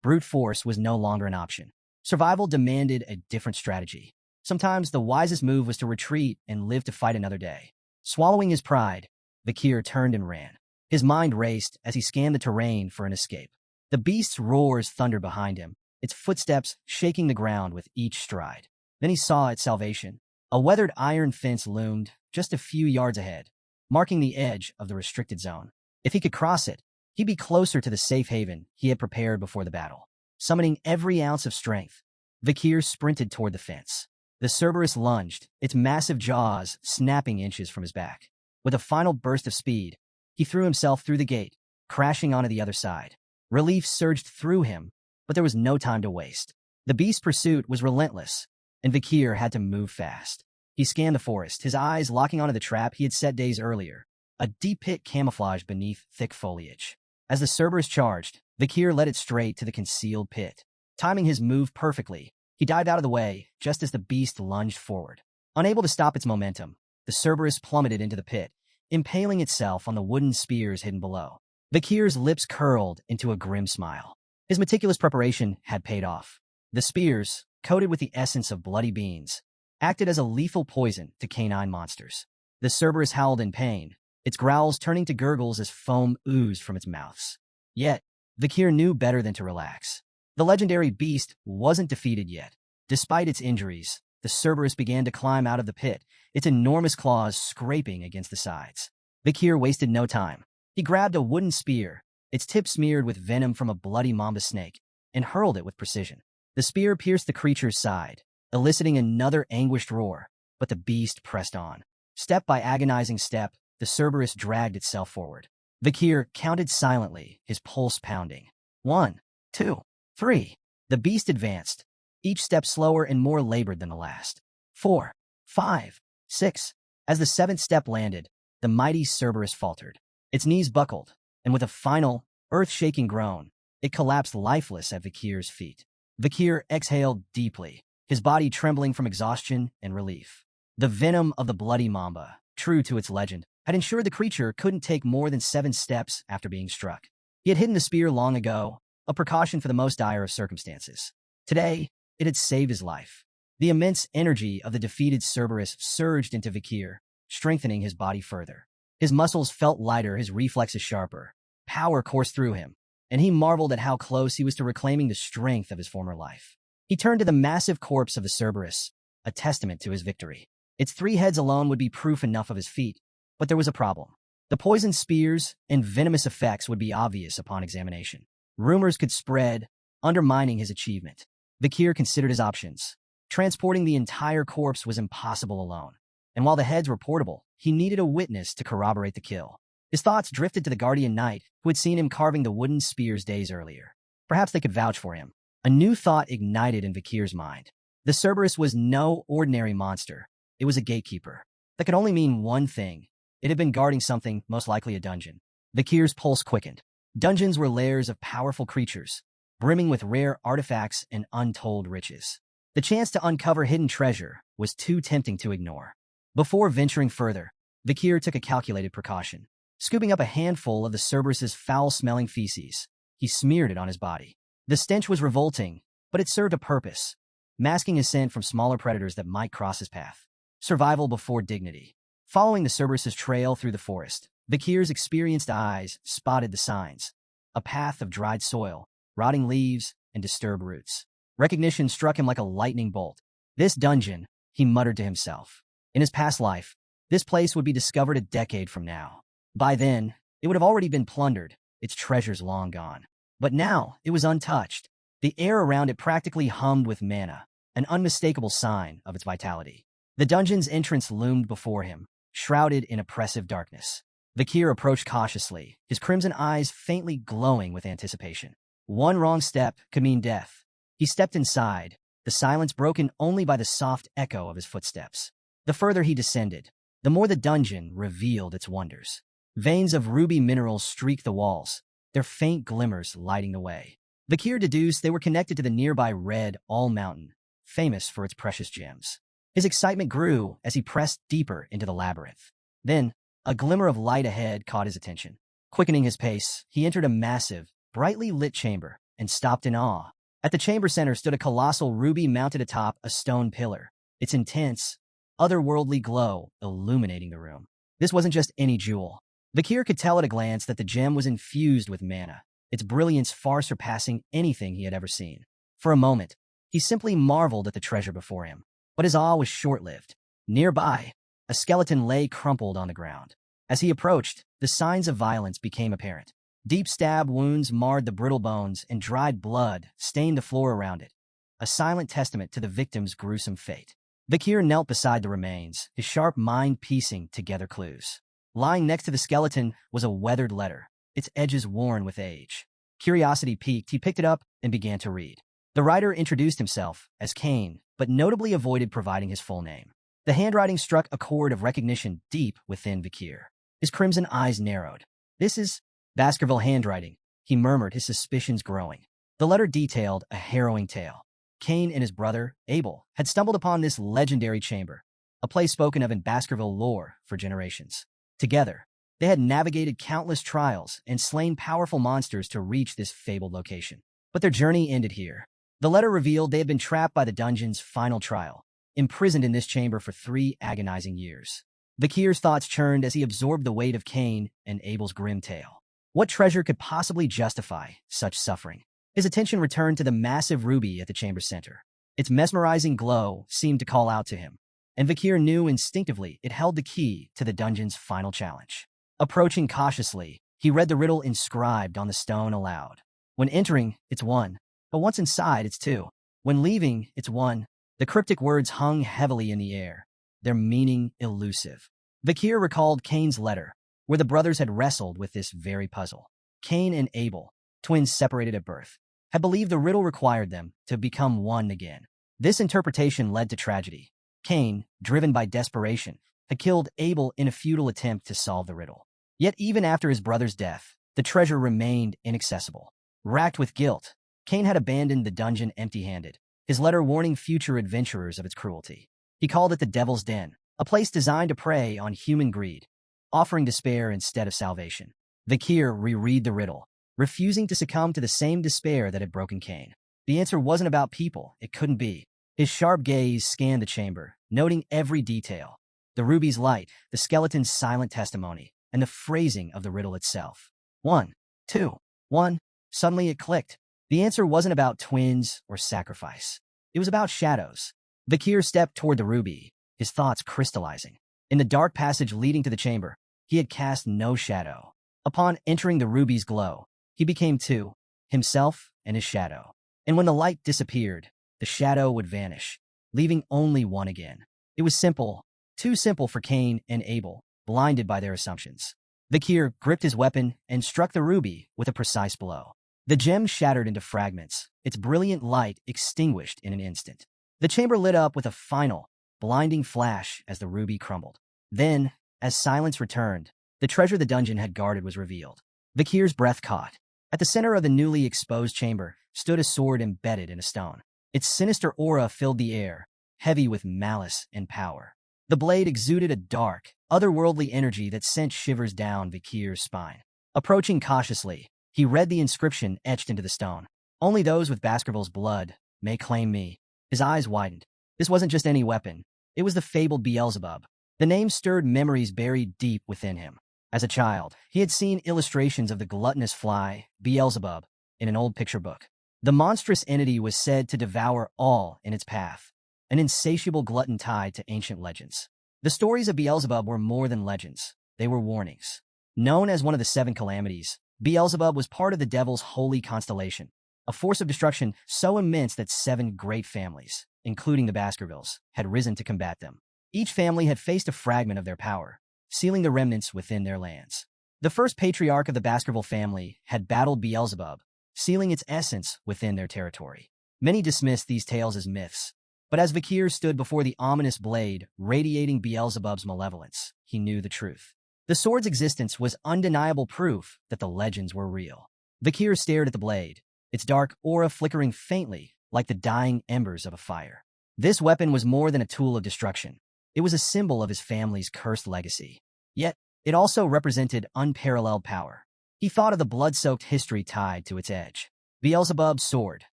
Brute force was no longer an option. Survival demanded a different strategy. Sometimes the wisest move was to retreat and live to fight another day. Swallowing his pride, Vakir turned and ran. His mind raced as he scanned the terrain for an escape. The beast's roars thundered behind him, its footsteps shaking the ground with each stride. Then he saw its salvation. A weathered iron fence loomed just a few yards ahead, marking the edge of the restricted zone. If he could cross it, he'd be closer to the safe haven he had prepared before the battle. Summoning every ounce of strength, Vakir sprinted toward the fence. The Cerberus lunged, its massive jaws snapping inches from his back. With a final burst of speed, he threw himself through the gate, crashing onto the other side. Relief surged through him, but there was no time to waste. The beast's pursuit was relentless, and Vakir had to move fast. He scanned the forest, his eyes locking onto the trap he had set days earlier, a deep pit camouflaged beneath thick foliage. As the Cerberus charged, Vakir led it straight to the concealed pit. Timing his move perfectly, he dived out of the way just as the beast lunged forward. Unable to stop its momentum, the Cerberus plummeted into the pit, impaling itself on the wooden spears hidden below. Vakir's lips curled into a grim smile. His meticulous preparation had paid off. The spears, coated with the essence of bloody beans, acted as a lethal poison to canine monsters. The Cerberus howled in pain, its growls turning to gurgles as foam oozed from its mouths. Yet, Vakir knew better than to relax. The legendary beast wasn't defeated yet. Despite its injuries, the Cerberus began to climb out of the pit, its enormous claws scraping against the sides. Vakir wasted no time. He grabbed a wooden spear, its tip smeared with venom from a bloody mamba snake, and hurled it with precision. The spear pierced the creature's side, eliciting another anguished roar, but the beast pressed on. Step by agonizing step, the Cerberus dragged itself forward. Vakir counted silently, his pulse pounding. 1, 2, 3. The beast advanced, each step slower and more labored than the last. 4, 5, 6. As the seventh step landed, the mighty Cerberus faltered. Its knees buckled, and with a final, earth-shaking groan, it collapsed lifeless at Vakir's feet. Vakir exhaled deeply, his body trembling from exhaustion and relief. The venom of the bloody mamba, true to its legend, had ensured the creature couldn't take more than 7 steps after being struck. He had hidden the spear long ago, a precaution for the most dire of circumstances. Today, it had saved his life. The immense energy of the defeated Cerberus surged into Vakir, strengthening his body further. His muscles felt lighter, his reflexes sharper. Power coursed through him, and he marveled at how close he was to reclaiming the strength of his former life. He turned to the massive corpse of the Cerberus, a testament to his victory. Its 3 heads alone would be proof enough of his feat, but there was a problem. The poisoned spears and venomous effects would be obvious upon examination. Rumors could spread, undermining his achievement. Vakir considered his options. Transporting the entire corpse was impossible alone, and while the heads were portable, he needed a witness to corroborate the kill. His thoughts drifted to the guardian knight who had seen him carving the wooden spears days earlier. Perhaps they could vouch for him. A new thought ignited in Vakir's mind. The Cerberus was no ordinary monster. It was a gatekeeper. That could only mean one thing. It had been guarding something, most likely a dungeon. Vakir's pulse quickened. Dungeons were lairs of powerful creatures, brimming with rare artifacts and untold riches. The chance to uncover hidden treasure was too tempting to ignore. Before venturing further, Vakir took a calculated precaution. Scooping up a handful of the Cerberus's foul-smelling feces, he smeared it on his body. The stench was revolting, but it served a purpose, masking his scent from smaller predators that might cross his path. Survival before dignity. Following the Cerberus's trail through the forest, Vakir's experienced eyes spotted the signs. A path of dried soil, rotting leaves, and disturbed roots. Recognition struck him like a lightning bolt. This dungeon, he muttered to himself. In his past life, this place would be discovered a decade from now. By then, it would have already been plundered, its treasures long gone. But now, it was untouched. The air around it practically hummed with mana, an unmistakable sign of its vitality. The dungeon's entrance loomed before him, shrouded in oppressive darkness. Vakir approached cautiously, his crimson eyes faintly glowing with anticipation. One wrong step could mean death. He stepped inside, the silence broken only by the soft echo of his footsteps. The further he descended, the more the dungeon revealed its wonders. Veins of ruby minerals streaked the walls, their faint glimmers lighting the way. Vakir deduced they were connected to the nearby Red All Mountain, famous for its precious gems. His excitement grew as he pressed deeper into the labyrinth. Then, a glimmer of light ahead caught his attention. Quickening his pace, he entered a massive, brightly lit chamber and stopped in awe. At the chamber center stood a colossal ruby mounted atop a stone pillar, its intense, otherworldly glow illuminating the room. This wasn't just any jewel. Vakir could tell at a glance that the gem was infused with mana, its brilliance far surpassing anything he had ever seen. For a moment, he simply marveled at the treasure before him. But his awe was short-lived. Nearby, a skeleton lay crumpled on the ground. As he approached, the signs of violence became apparent. Deep stab wounds marred the brittle bones, and dried blood stained the floor around it, a silent testament to the victim's gruesome fate. Vakir knelt beside the remains, his sharp mind piecing together clues. Lying next to the skeleton was a weathered letter, its edges worn with age. Curiosity piqued, he picked it up and began to read. The writer introduced himself as Cain, but notably avoided providing his full name. The handwriting struck a chord of recognition deep within Vakir. His crimson eyes narrowed. "This is Baskerville handwriting," he murmured, his suspicions growing. The letter detailed a harrowing tale. Cain and his brother, Abel, had stumbled upon this legendary chamber, a place spoken of in Baskerville lore for generations. Together, they had navigated countless trials and slain powerful monsters to reach this fabled location. But their journey ended here. The letter revealed they had been trapped by the dungeon's final trial, imprisoned in this chamber for 3 agonizing years. Vakir's thoughts churned as he absorbed the weight of Cain and Abel's grim tale. What treasure could possibly justify such suffering? His attention returned to the massive ruby at the chamber's center. Its mesmerizing glow seemed to call out to him, and Vakir knew instinctively it held the key to the dungeon's final challenge. Approaching cautiously, he read the riddle inscribed on the stone aloud. When entering, it's 1, but once inside, it's 2. When leaving, it's 1. The cryptic words hung heavily in the air, their meaning elusive. Vakir recalled Cain's letter, where the brothers had wrestled with this very puzzle. Cain and Abel, twins separated at birth, had believed the riddle required them to become one again. This interpretation led to tragedy. Cain, driven by desperation, had killed Abel in a futile attempt to solve the riddle. Yet even after his brother's death, the treasure remained inaccessible. Racked with guilt, Cain had abandoned the dungeon empty-handed, his letter warning future adventurers of its cruelty. He called it the Devil's Den, a place designed to prey on human greed, offering despair instead of salvation. Vakir reread the riddle, refusing to succumb to the same despair that had broken Cain. The answer wasn't about people, it couldn't be. His sharp gaze scanned the chamber, noting every detail. The ruby's light, the skeleton's silent testimony, and the phrasing of the riddle itself. 1, 2, 1. Suddenly it clicked. The answer wasn't about twins or sacrifice. It was about shadows. Vakir stepped toward the ruby, his thoughts crystallizing. In the dark passage leading to the chamber, he had cast no shadow. Upon entering the ruby's glow, he became two, himself and his shadow. And when the light disappeared, the shadow would vanish, leaving only one again. It was simple, too simple for Cain and Abel, blinded by their assumptions. Vakir gripped his weapon and struck the ruby with a precise blow. The gem shattered into fragments, its brilliant light extinguished in an instant. The chamber lit up with a final, blinding flash as the ruby crumbled. Then, as silence returned, the treasure the dungeon had guarded was revealed. Vakir's breath caught. At the center of the newly exposed chamber stood a sword embedded in a stone. Its sinister aura filled the air, heavy with malice and power. The blade exuded a dark, otherworldly energy that sent shivers down Vakir's spine. Approaching cautiously, he read the inscription etched into the stone. "Only those with Baskerville's blood may claim me." His eyes widened. This wasn't just any weapon. It was the fabled Beelzebub. The name stirred memories buried deep within him. As a child, he had seen illustrations of the gluttonous fly, Beelzebub, in an old picture book. The monstrous entity was said to devour all in its path, an insatiable glutton tied to ancient legends. The stories of Beelzebub were more than legends. They were warnings. Known as one of the seven calamities, Beelzebub was part of the devil's holy constellation, a force of destruction so immense that 7 great families, including the Baskervilles, had risen to combat them. Each family had faced a fragment of their power, sealing the remnants within their lands. The first patriarch of the Baskerville family had battled Beelzebub, sealing its essence within their territory. Many dismissed these tales as myths, but as Vakir stood before the ominous blade radiating Beelzebub's malevolence, he knew the truth. The sword's existence was undeniable proof that the legends were real. Vakir stared at the blade, its dark aura flickering faintly like the dying embers of a fire. This weapon was more than a tool of destruction. It was a symbol of his family's cursed legacy. Yet, it also represented unparalleled power. He thought of the blood-soaked history tied to its edge. Beelzebub's sword,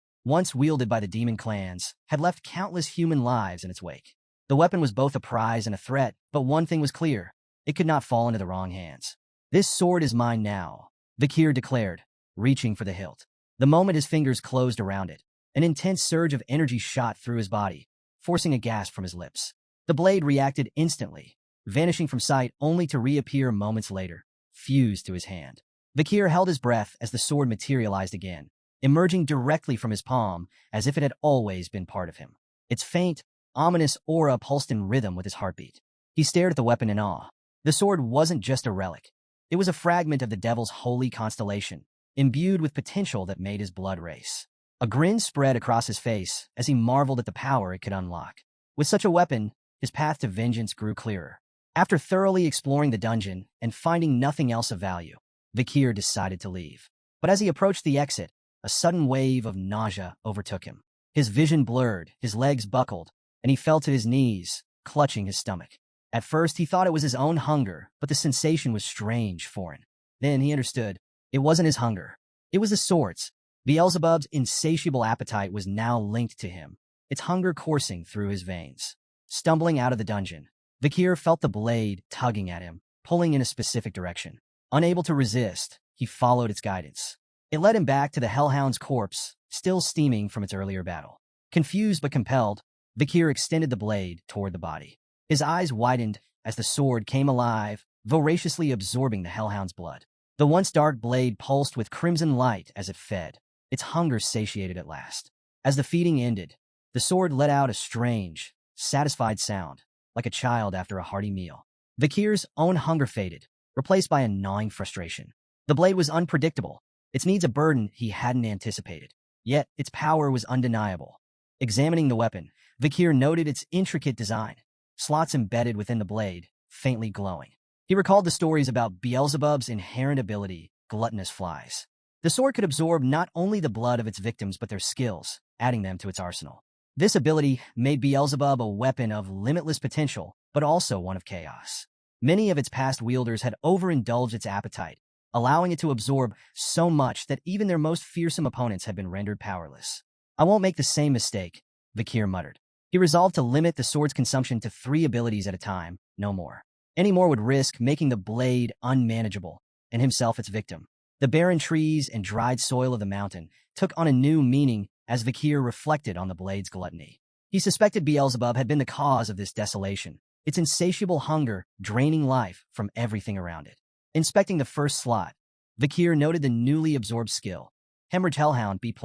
once wielded by the demon clans, had left countless human lives in its wake. The weapon was both a prize and a threat, but one thing was clear. It could not fall into the wrong hands. "This sword is mine now," Vakir declared, reaching for the hilt. The moment his fingers closed around it, an intense surge of energy shot through his body, forcing a gasp from his lips. The blade reacted instantly, vanishing from sight only to reappear moments later, fused to his hand. Vakir held his breath as the sword materialized again, emerging directly from his palm as if it had always been part of him. Its faint, ominous aura pulsed in rhythm with his heartbeat. He stared at the weapon in awe. The sword wasn't just a relic. It was a fragment of the devil's holy constellation, imbued with potential that made his blood race. A grin spread across his face as he marveled at the power it could unlock. With such a weapon, his path to vengeance grew clearer. After thoroughly exploring the dungeon and finding nothing else of value, Vakir decided to leave. But as he approached the exit, a sudden wave of nausea overtook him. His vision blurred, his legs buckled, and he fell to his knees, clutching his stomach. At first, he thought it was his own hunger, but the sensation was strange, foreign. Then he understood. It wasn't his hunger. It was the sword's. Beelzebub's insatiable appetite was now linked to him, its hunger coursing through his veins. Stumbling out of the dungeon, Vakir felt the blade tugging at him, pulling in a specific direction. Unable to resist, he followed its guidance. It led him back to the hellhound's corpse, still steaming from its earlier battle. Confused but compelled, Vakir extended the blade toward the body. His eyes widened as the sword came alive, voraciously absorbing the hellhound's blood. The once dark blade pulsed with crimson light as it fed, its hunger satiated at last. As the feeding ended, the sword let out a strange, satisfied sound, like a child after a hearty meal. Vakir's own hunger faded, replaced by a gnawing frustration. The blade was unpredictable, its needs a burden he hadn't anticipated. Yet, its power was undeniable. Examining the weapon, Vakir noted its intricate design, slots embedded within the blade, faintly glowing. He recalled the stories about Beelzebub's inherent ability, gluttonous flies. The sword could absorb not only the blood of its victims but their skills, adding them to its arsenal. This ability made Beelzebub a weapon of limitless potential, but also one of chaos. Many of its past wielders had overindulged its appetite, allowing it to absorb so much that even their most fearsome opponents had been rendered powerless. "I won't make the same mistake," Vakir muttered. He resolved to limit the sword's consumption to 3 abilities at a time, no more. Any more would risk making the blade unmanageable, and himself its victim. The barren trees and dried soil of the mountain took on a new meaning as Vakir reflected on the blade's gluttony. He suspected Beelzebub had been the cause of this desolation, its insatiable hunger draining life from everything around it. Inspecting the first slot, Vakir noted the newly absorbed skill, hellhound B+.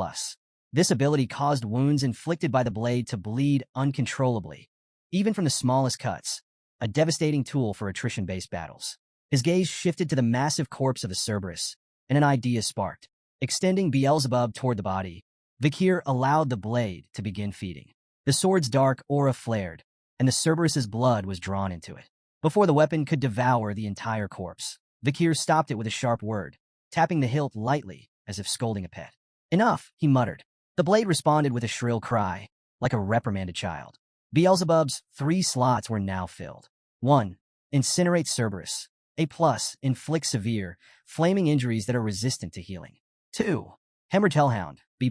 This ability caused wounds inflicted by the blade to bleed uncontrollably, even from the smallest cuts, a devastating tool for attrition-based battles. His gaze shifted to the massive corpse of the Cerberus, and an idea sparked. Extending Beelzebub toward the body, Vakir allowed the blade to begin feeding. The sword's dark aura flared, and the Cerberus's blood was drawn into it. Before the weapon could devour the entire corpse, Vakir stopped it with a sharp word, tapping the hilt lightly, as if scolding a pet. "Enough," he muttered. The blade responded with a shrill cry, like a reprimanded child. Beelzebub's 3 slots were now filled. 1. Incinerate Cerberus. A+, inflict severe, flaming injuries that are resistant to healing. 2. Hellhound, B+,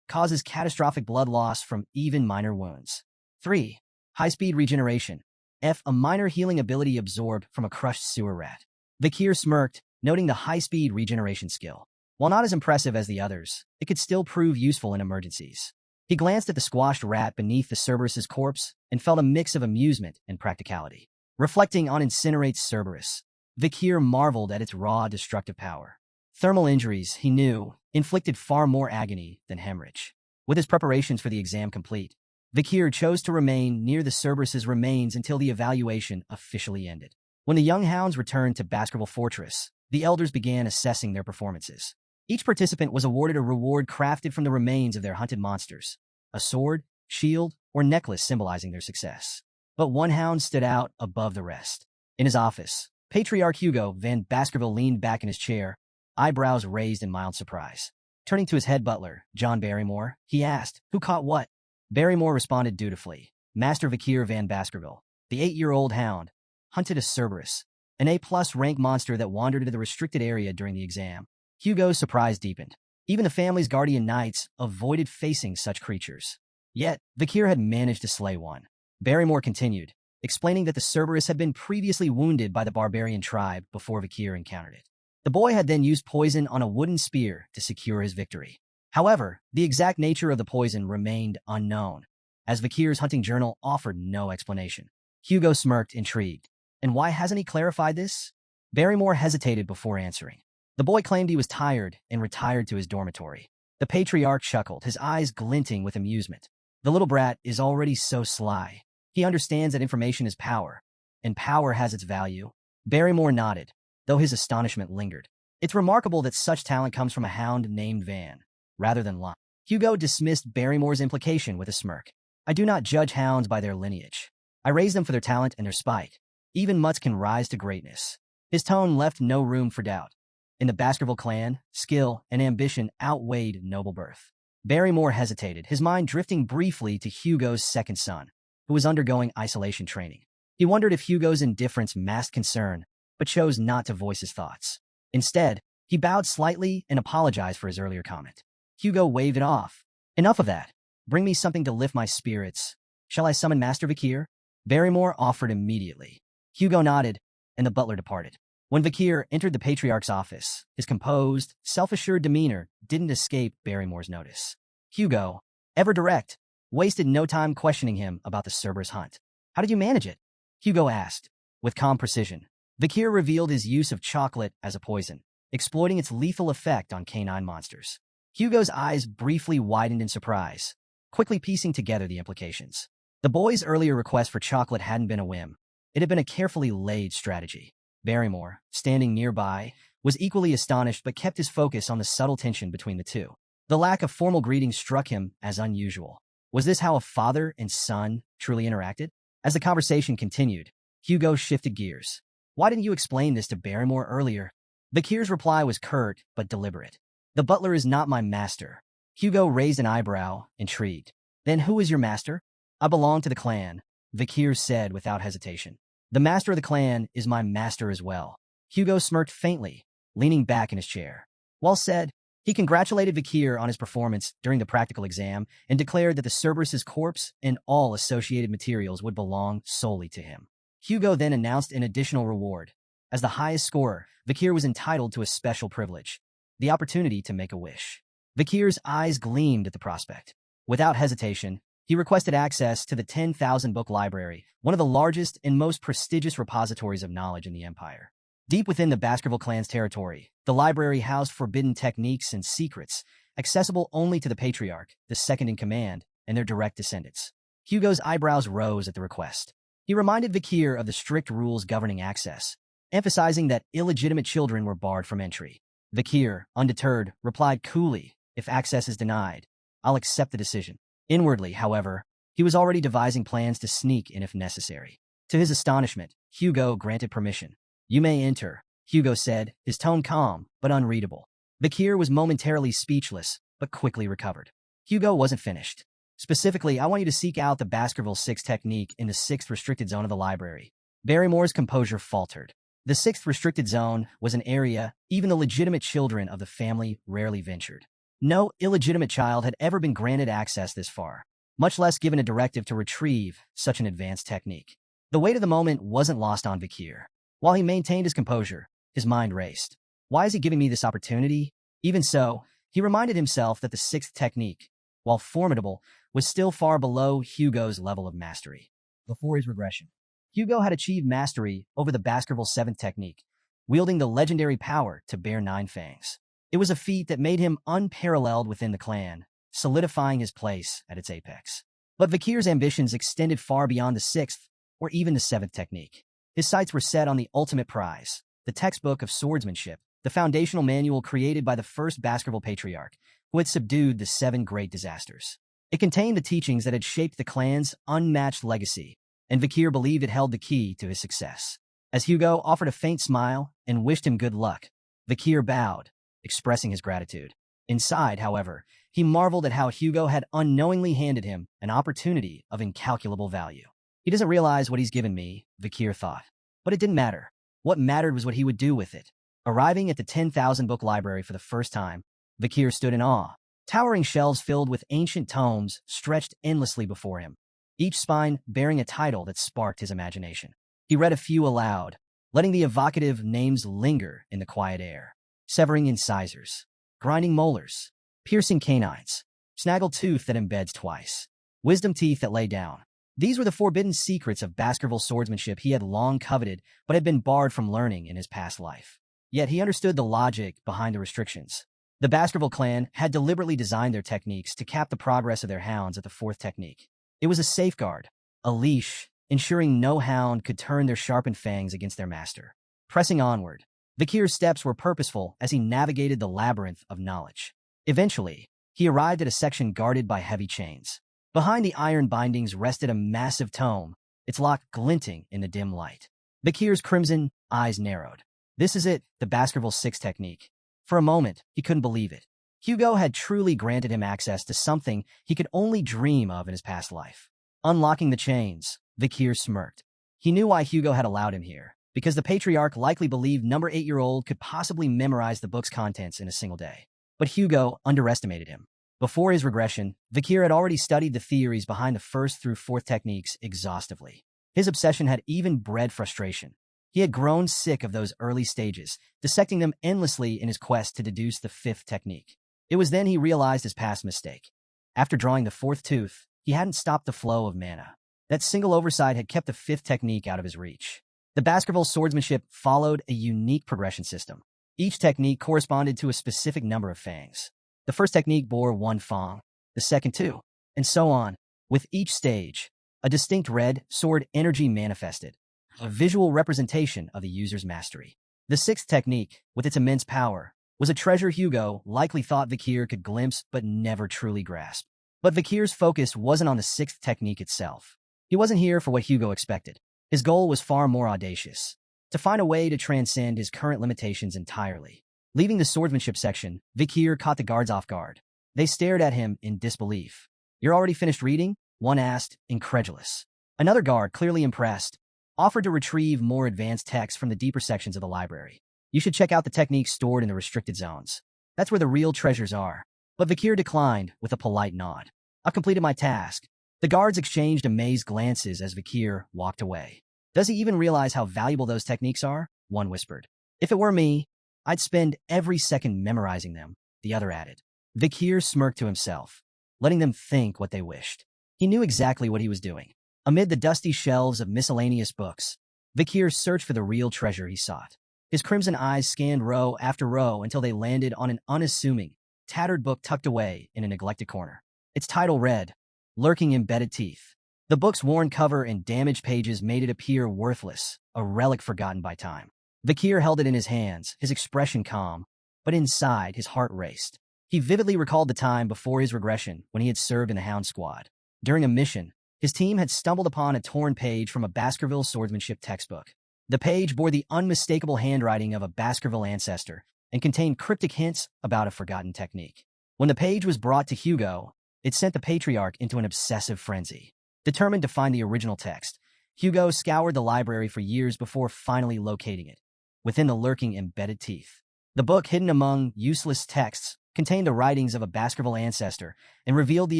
causes catastrophic blood loss from even minor wounds. 3. High-speed regeneration. F. A minor healing ability absorbed from a crushed sewer rat. Vakir smirked, noting the high-speed regeneration skill. While not as impressive as the others, it could still prove useful in emergencies. He glanced at the squashed rat beneath the Cerberus's corpse and felt a mix of amusement and practicality. Reflecting on Incinerate Cerberus, Vakir marveled at its raw, destructive power. Thermal injuries, he knew, inflicted far more agony than hemorrhage. With his preparations for the exam complete, Vakir chose to remain near the Cerberus's remains until the evaluation officially ended. When the young hounds returned to Baskerville Fortress, the elders began assessing their performances. Each participant was awarded a reward crafted from the remains of their hunted monsters, a sword, shield, or necklace symbolizing their success. But one hound stood out above the rest. In his office, Patriarch Hugo Van Baskerville leaned back in his chair, eyebrows raised in mild surprise. Turning to his head butler, John Barrymore, he asked, "Who caught what?" Barrymore responded dutifully. "Master Vakir Van Baskerville, the 8-year-old hound, hunted a Cerberus, an A+ rank monster that wandered into the restricted area during the exam." Hugo's surprise deepened. Even the family's guardian knights avoided facing such creatures. Yet, Vakir had managed to slay one. Barrymore continued, explaining that the Cerberus had been previously wounded by the barbarian tribe before Vakir encountered it. The boy had then used poison on a wooden spear to secure his victory. However, the exact nature of the poison remained unknown, as Vakir's hunting journal offered no explanation. Hugo smirked, intrigued. "And why hasn't he clarified this?" Barrymore hesitated before answering. The boy claimed he was tired and retired to his dormitory. The patriarch chuckled, his eyes glinting with amusement. "The little brat is already so sly. He understands that information is power, and power has its value." Barrymore nodded, though his astonishment lingered. "It's remarkable that such talent comes from a hound named Van, rather than Lon." Hugo dismissed Barrymore's implication with a smirk. "I do not judge hounds by their lineage. I raise them for their talent and their spite. Even mutts can rise to greatness." His tone left no room for doubt. In the Baskerville clan, skill and ambition outweighed noble birth. Barrymore hesitated, his mind drifting briefly to Hugo's second son, who was undergoing isolation training. He wondered if Hugo's indifference masked concern, but chose not to voice his thoughts. Instead, he bowed slightly and apologized for his earlier comment. Hugo waved it off. "Enough of that. Bring me something to lift my spirits. Shall I summon Master Vakir?" Barrymore offered immediately. Hugo nodded, and the butler departed. When Vakir entered the Patriarch's office, his composed, self-assured demeanor didn't escape Barrymore's notice. Hugo, ever direct, wasted no time questioning him about the Cerberus hunt. "How did you manage it?" Hugo asked. With calm precision, Vakir revealed his use of chocolate as a poison, exploiting its lethal effect on canine monsters. Hugo's eyes briefly widened in surprise, quickly piecing together the implications. The boy's earlier request for chocolate hadn't been a whim. It had been a carefully laid strategy. Barrymore, standing nearby, was equally astonished but kept his focus on the subtle tension between the two. The lack of formal greeting struck him as unusual. Was this how a father and son truly interacted? As the conversation continued, Hugo shifted gears. Why didn't you explain this to Barrymore earlier? Vakir's reply was curt but deliberate. The butler is not my master. Hugo raised an eyebrow, intrigued. Then who is your master? I belong to the clan, Vakir said without hesitation. The master of the clan is my master as well. Hugo smirked faintly, leaning back in his chair. Well said. He congratulated Vakir on his performance during the practical exam and declared that the Cerberus's corpse and all associated materials would belong solely to him. Hugo then announced an additional reward. As the highest scorer, Vakir was entitled to a special privilege, the opportunity to make a wish. Vakir's eyes gleamed at the prospect. Without hesitation, he requested access to the 10,000-book library, one of the largest and most prestigious repositories of knowledge in the Empire. Deep within the Baskerville clan's territory, the library housed forbidden techniques and secrets, accessible only to the Patriarch, the second-in-command, and their direct descendants. Hugo's eyebrows rose at the request. He reminded Vakir of the strict rules governing access, emphasizing that illegitimate children were barred from entry. Vakir, undeterred, replied coolly, if access is denied, I'll accept the decision. Inwardly, however, he was already devising plans to sneak in if necessary. To his astonishment, Hugo granted permission. You may enter, Hugo said, his tone calm but unreadable. Vakir was momentarily speechless, but quickly recovered. Hugo wasn't finished. Specifically, I want you to seek out the Baskerville 6 technique in the 6th restricted zone of the library. Barrymore's composure faltered. The 6th restricted zone was an area even the legitimate children of the family rarely ventured. No illegitimate child had ever been granted access this far, much less given a directive to retrieve such an advanced technique. The weight of the moment wasn't lost on Vakir. While he maintained his composure, his mind raced. Why is he giving me this opportunity? Even so, he reminded himself that the 6th technique, while formidable, was still far below Hugo's level of mastery. Before his regression, Hugo had achieved mastery over the Baskerville 7th technique, wielding the legendary power to bear 9 fangs. It was a feat that made him unparalleled within the clan, solidifying his place at its apex. But Vakir's ambitions extended far beyond the 6th or even the 7th technique. His sights were set on the ultimate prize, the textbook of swordsmanship, the foundational manual created by the first Baskerville patriarch, who had subdued the 7 great disasters. It contained the teachings that had shaped the clan's unmatched legacy, and Vakir believed it held the key to his success. As Hugo offered a faint smile and wished him good luck, Vakir bowed, expressing his gratitude. Inside, however, he marveled at how Hugo had unknowingly handed him an opportunity of incalculable value. He doesn't realize what he's given me, Vakir thought. But it didn't matter. What mattered was what he would do with it. Arriving at the 10,000-book library for the first time, Vakir stood in awe. Towering shelves filled with ancient tomes stretched endlessly before him, each spine bearing a title that sparked his imagination. He read a few aloud, letting the evocative names linger in the quiet air. Severing incisors, grinding molars, piercing canines, snaggle tooth that embeds twice, wisdom teeth that lay down. These were the forbidden secrets of Baskerville swordsmanship he had long coveted but had been barred from learning in his past life. Yet he understood the logic behind the restrictions. The Baskerville clan had deliberately designed their techniques to cap the progress of their hounds at the 4th technique. It was a safeguard, a leash, ensuring no hound could turn their sharpened fangs against their master. Pressing onward, Vakir's steps were purposeful as he navigated the labyrinth of knowledge. Eventually, he arrived at a section guarded by heavy chains. Behind the iron bindings rested a massive tome, its lock glinting in the dim light. Vakir's crimson eyes narrowed. This is it, the Baskerville 6 technique. For a moment, he couldn't believe it. Hugo had truly granted him access to something he could only dream of in his past life. Unlocking the chains, Vakir smirked. He knew why Hugo had allowed him here, because the patriarch likely believed number 8-year-old could possibly memorize the book's contents in a single day. But Hugo underestimated him. Before his regression, Vakir had already studied the theories behind the 1st through 4th techniques exhaustively. His obsession had even bred frustration. He had grown sick of those early stages, dissecting them endlessly in his quest to deduce the 5th technique. It was then he realized his past mistake. After drawing the 4th tooth, he hadn't stopped the flow of mana. That single oversight had kept the 5th technique out of his reach. The Baskerville swordsmanship followed a unique progression system. Each technique corresponded to a specific number of fangs. The 1st technique bore 1 fang, the 2nd 2, and so on. With each stage, a distinct red sword energy manifested. a visual representation of the user's mastery. The sixth technique, with its immense power, was a treasure Hugo likely thought Vakir could glimpse but never truly grasp. But Vakir's focus wasn't on the sixth technique itself. He wasn't here for what Hugo expected. His goal was far more audacious: to find a way to transcend his current limitations entirely. Leaving the swordsmanship section, Vakir caught the guards off guard. They stared at him in disbelief. "You're already finished reading?" one asked, incredulous. Another guard, clearly impressed, offered to retrieve more advanced texts from the deeper sections of the library. "You should check out the techniques stored in the restricted zones. That's where the real treasures are." But Vakir declined with a polite nod. "I've completed my task." The guards exchanged amazed glances as Vakir walked away. "Does he even realize how valuable those techniques are?" one whispered. "If it were me, I'd spend every second memorizing them," the other added. Vakir smirked to himself, letting them think what they wished. He knew exactly what he was doing. Amid the dusty shelves of miscellaneous books, Vakir searched for the real treasure he sought. His crimson eyes scanned row after row until they landed on an unassuming, tattered book tucked away in a neglected corner. Its title read, "Lurking Embedded Teeth." The book's worn cover and damaged pages made it appear worthless, a relic forgotten by time. Vakir held it in his hands, his expression calm, but inside his heart raced. He vividly recalled the time before his regression when he had served in the Hound squad. During a mission, his team had stumbled upon a torn page from a Baskerville swordsmanship textbook. The page bore the unmistakable handwriting of a Baskerville ancestor and contained cryptic hints about a forgotten technique. When the page was brought to Hugo, it sent the patriarch into an obsessive frenzy. Determined to find the original text, Hugo scoured the library for years before finally locating it, within the lurking embedded teeth. The book, hidden among useless texts, contained the writings of a Baskerville ancestor and revealed the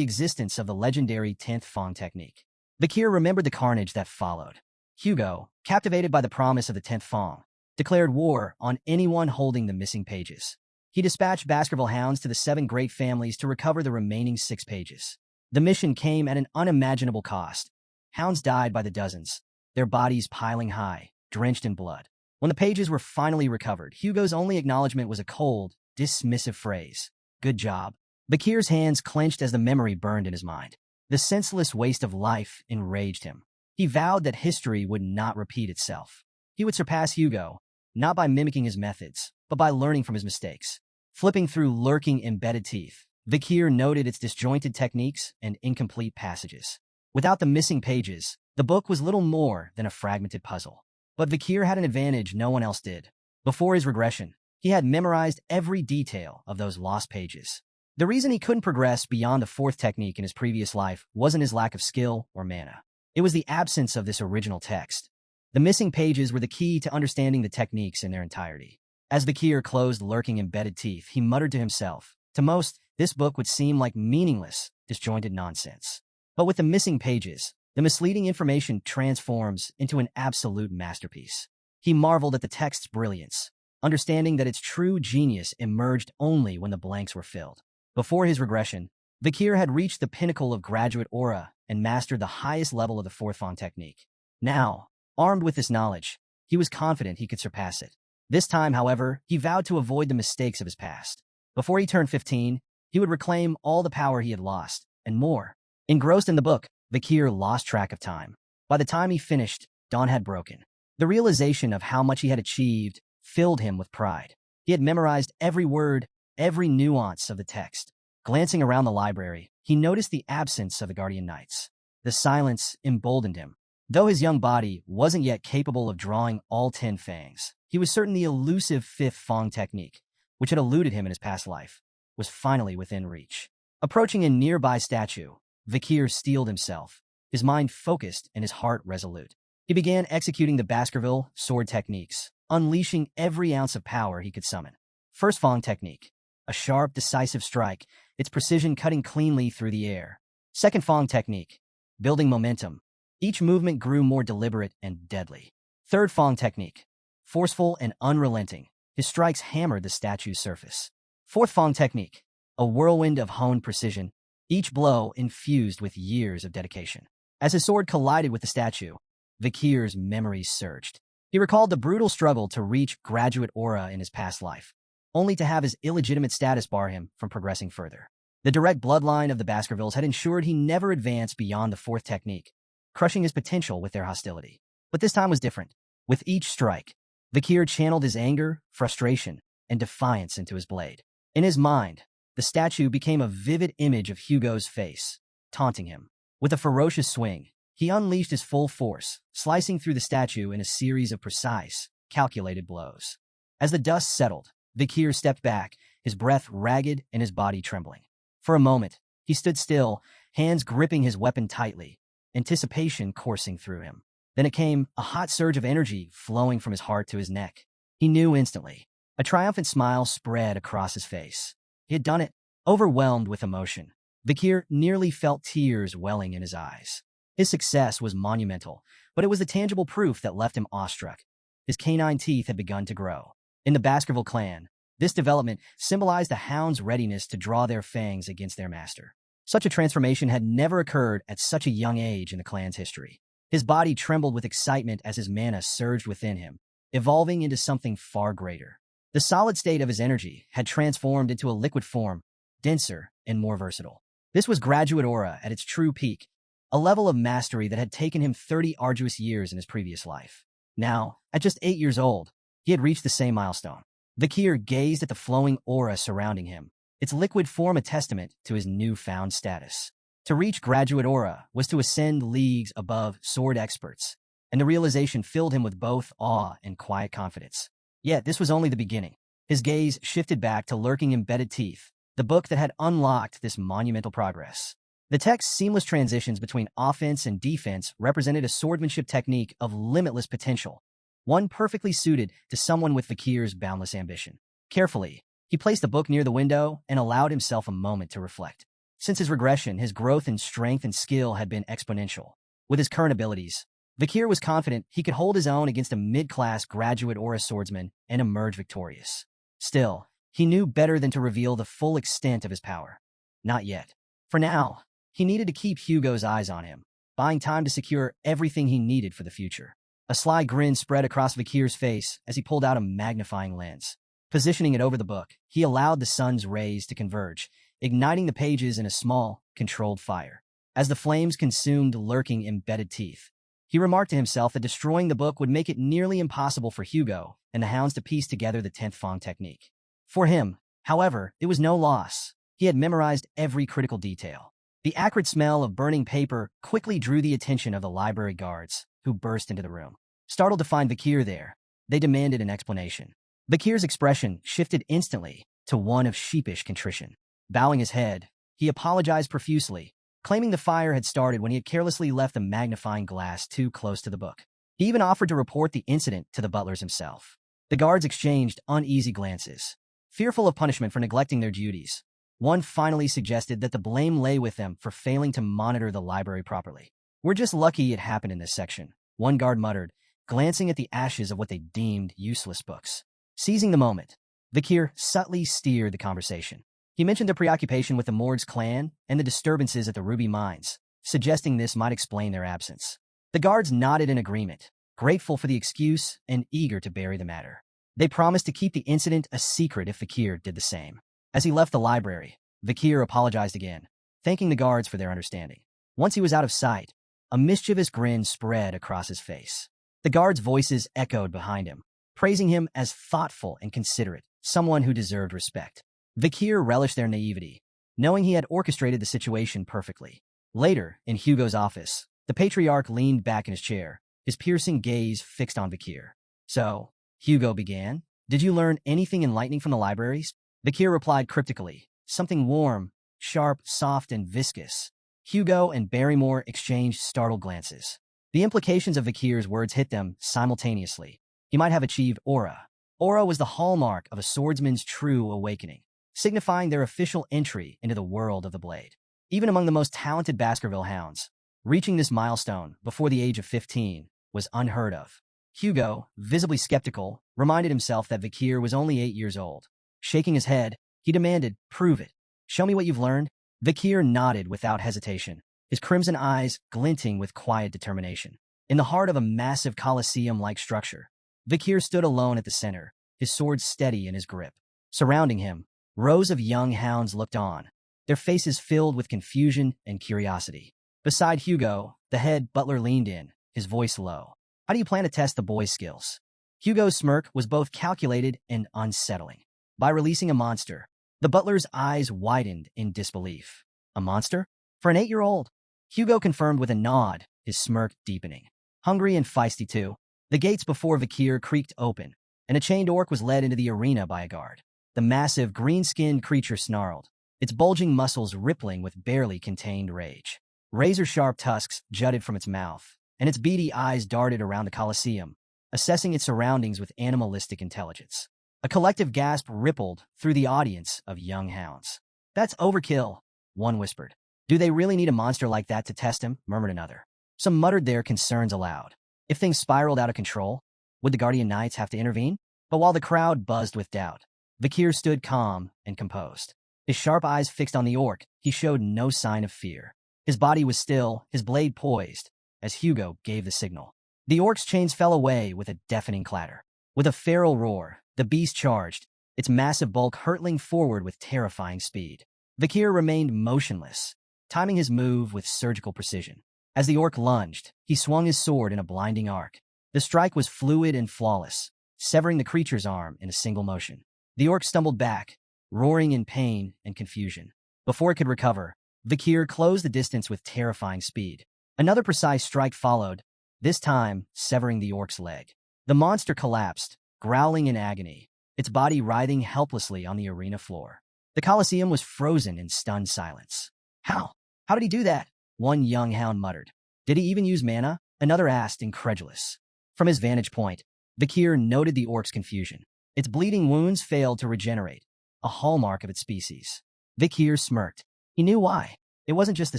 existence of the legendary 10th Fong technique. Vakir remembered the carnage that followed. Hugo, captivated by the promise of the 10th Fong, declared war on anyone holding the missing pages. He dispatched Baskerville hounds to the 7 great families to recover the remaining 6 pages. The mission came at an unimaginable cost. Hounds died by the dozens, their bodies piling high, drenched in blood. When the pages were finally recovered, Hugo's only acknowledgement was a cold, dismissive phrase: "Good job." Vakir's hands clenched as the memory burned in his mind. The senseless waste of life enraged him. He vowed that history would not repeat itself. He would surpass Hugo, not by mimicking his methods, but by learning from his mistakes. Flipping through lurking embedded teeth, Vakir noted its disjointed techniques and incomplete passages. Without the missing pages, the book was little more than a fragmented puzzle. But Vakir had an advantage no one else did. Before his regression, he had memorized every detail of those lost pages. The reason he couldn't progress beyond the 4th technique in his previous life wasn't his lack of skill or mana. It was the absence of this original text. The missing pages were the key to understanding the techniques in their entirety. As Vakir closed lurking embedded teeth, he muttered to himself, "To most, this book would seem like meaningless, disjointed nonsense. But with the missing pages, the misleading information transforms into an absolute masterpiece." He marveled at the text's brilliance, understanding that its true genius emerged only when the blanks were filled. Before his regression, Vakir had reached the pinnacle of graduate aura and mastered the highest level of the 4th Fong technique. Now, armed with this knowledge, he was confident he could surpass it. This time, however, he vowed to avoid the mistakes of his past. Before he turned 15, he would reclaim all the power he had lost, and more. Engrossed in the book, Vakir lost track of time. By the time he finished, dawn had broken. The realization of how much he had achieved filled him with pride. He had memorized every word, every nuance of the text. Glancing around the library, he noticed the absence of the Guardian Knights. The silence emboldened him. Though his young body wasn't yet capable of drawing all 10 fangs, he was certain the elusive 5th Fong technique, which had eluded him in his past life, was finally within reach. Approaching a nearby statue, Vakir steeled himself, his mind focused and his heart resolute. He began executing the Baskerville sword techniques, unleashing every ounce of power he could summon. First Fong technique, a sharp, decisive strike, its precision cutting cleanly through the air. Second Fong technique, building momentum. Each movement grew more deliberate and deadly. Third Fong technique, forceful and unrelenting. His strikes hammered the statue's surface. Fourth Fong technique, a whirlwind of honed precision, each blow infused with years of dedication. As his sword collided with the statue, Vakir's memories surged. He recalled the brutal struggle to reach graduate aura in his past life, only to have his illegitimate status bar him from progressing further. The direct bloodline of the Baskervilles had ensured he never advanced beyond the 4th technique, crushing his potential with their hostility. But this time was different. With each strike, Vakir channeled his anger, frustration, and defiance into his blade. In his mind, the statue became a vivid image of Hugo's face, taunting him. With a ferocious swing, he unleashed his full force, slicing through the statue in a series of precise, calculated blows. As the dust settled, Vakir stepped back, his breath ragged and his body trembling. For a moment, he stood still, hands gripping his weapon tightly, anticipation coursing through him. Then it came, a hot surge of energy flowing from his heart to his neck. He knew instantly. A triumphant smile spread across his face. He had done it, overwhelmed with emotion. Vakir nearly felt tears welling in his eyes. His success was monumental, but it was the tangible proof that left him awestruck. His canine teeth had begun to grow. In the Baskerville clan, this development symbolized the hound's readiness to draw their fangs against their master. Such a transformation had never occurred at such a young age in the clan's history. His body trembled with excitement as his mana surged within him, evolving into something far greater. The solid state of his energy had transformed into a liquid form, denser and more versatile. This was graduate aura at its true peak, a level of mastery that had taken him 30 arduous years in his previous life. Now, at just 8 years old, he had reached the same milestone. Vakir gazed at the flowing aura surrounding him, its liquid form a testament to his newfound status. To reach graduate aura was to ascend leagues above sword experts, and the realization filled him with both awe and quiet confidence. Yet this was only the beginning. His gaze shifted back to lurking embedded teeth, the book that had unlocked this monumental progress. The text's seamless transitions between offense and defense represented a swordsmanship technique of limitless potential, one perfectly suited to someone with Vakir's boundless ambition. Carefully, he placed the book near the window and allowed himself a moment to reflect. Since his regression, his growth in strength and skill had been exponential. With his current abilities, Vakir was confident he could hold his own against a mid-class graduate aura swordsman and emerge victorious. Still, he knew better than to reveal the full extent of his power. Not yet. For now, he needed to keep Hugo's eyes on him, buying time to secure everything he needed for the future. A sly grin spread across Vakir's face as he pulled out a magnifying lens. Positioning it over the book, he allowed the sun's rays to converge, igniting the pages in a small, controlled fire. As the flames consumed lurking embedded teeth, he remarked to himself that destroying the book would make it nearly impossible for Hugo and the hounds to piece together the 10th Fong technique. For him, however, it was no loss. He had memorized every critical detail. The acrid smell of burning paper quickly drew the attention of the library guards, who burst into the room. Startled to find Vakir there, they demanded an explanation. Vakir's expression shifted instantly to one of sheepish contrition. Bowing his head, he apologized profusely, claiming the fire had started when he had carelessly left the magnifying glass too close to the book. He even offered to report the incident to the butlers himself. The guards exchanged uneasy glances. Fearful of punishment for neglecting their duties, one finally suggested that the blame lay with them for failing to monitor the library properly. "We're just lucky it happened in this section," one guard muttered, glancing at the ashes of what they deemed useless books. Seizing the moment, Vakir subtly steered the conversation. He mentioned their preoccupation with the Morgs clan and the disturbances at the Ruby Mines, suggesting this might explain their absence. The guards nodded in agreement, grateful for the excuse and eager to bury the matter. They promised to keep the incident a secret if Vakir did the same. As he left the library, Vakir apologized again, thanking the guards for their understanding. Once he was out of sight, a mischievous grin spread across his face. The guards' voices echoed behind him, praising him as thoughtful and considerate, someone who deserved respect. Vakir relished their naivety, knowing he had orchestrated the situation perfectly. Later, in Hugo's office, the patriarch leaned back in his chair, his piercing gaze fixed on Vakir. "So," Hugo began, "did you learn anything enlightening from the libraries?" Vakir replied cryptically, "Something warm, sharp, soft, and viscous." Hugo and Barrymore exchanged startled glances. The implications of Vakir's words hit them simultaneously. He might have achieved aura. Aura was the hallmark of a swordsman's true awakening, signifying their official entry into the world of the blade. Even among the most talented Baskerville hounds, reaching this milestone before the age of 15 was unheard of. Hugo, visibly skeptical, reminded himself that Vakir was only 8 years old. Shaking his head, he demanded, "Prove it. Show me what you've learned." Vakir nodded without hesitation, his crimson eyes glinting with quiet determination. In the heart of a massive coliseum-like structure, Vakir stood alone at the center, his sword steady in his grip. Surrounding him, rows of young hounds looked on, their faces filled with confusion and curiosity. Beside Hugo, the head butler leaned in, his voice low. How do you plan to test the boy's skills? Hugo's smirk was both calculated and unsettling. By releasing a monster, the butler's eyes widened in disbelief. A monster? For an 8-year-old? Hugo confirmed with a nod, his smirk deepening. Hungry and feisty too, the gates before Vakir creaked open, and a chained orc was led into the arena by a guard. The massive, green-skinned creature snarled, its bulging muscles rippling with barely contained rage. Razor-sharp tusks jutted from its mouth, and its beady eyes darted around the coliseum, assessing its surroundings with animalistic intelligence. A collective gasp rippled through the audience of young hounds. "That's overkill," one whispered. "Do they really need a monster like that to test him?" murmured another. Some muttered their concerns aloud. If things spiraled out of control, would the Guardian Knights have to intervene? But while the crowd buzzed with doubt, Vakir stood calm and composed. His sharp eyes fixed on the orc, he showed no sign of fear. His body was still, his blade poised, as Hugo gave the signal. The orc's chains fell away with a deafening clatter. With a feral roar, the beast charged, its massive bulk hurtling forward with terrifying speed. Vakir remained motionless, timing his move with surgical precision. As the orc lunged, he swung his sword in a blinding arc. The strike was fluid and flawless, severing the creature's arm in a single motion. The orc stumbled back, roaring in pain and confusion. Before it could recover, Vakir closed the distance with terrifying speed. Another precise strike followed, this time severing the orc's leg. The monster collapsed, growling in agony, its body writhing helplessly on the arena floor. The Coliseum was frozen in stunned silence. How? How did he do that? One young hound muttered. Did he even use mana? Another asked, incredulous. From his vantage point, Vakir noted the orc's confusion. Its bleeding wounds failed to regenerate, a hallmark of its species. Vakir smirked. He knew why. It wasn't just the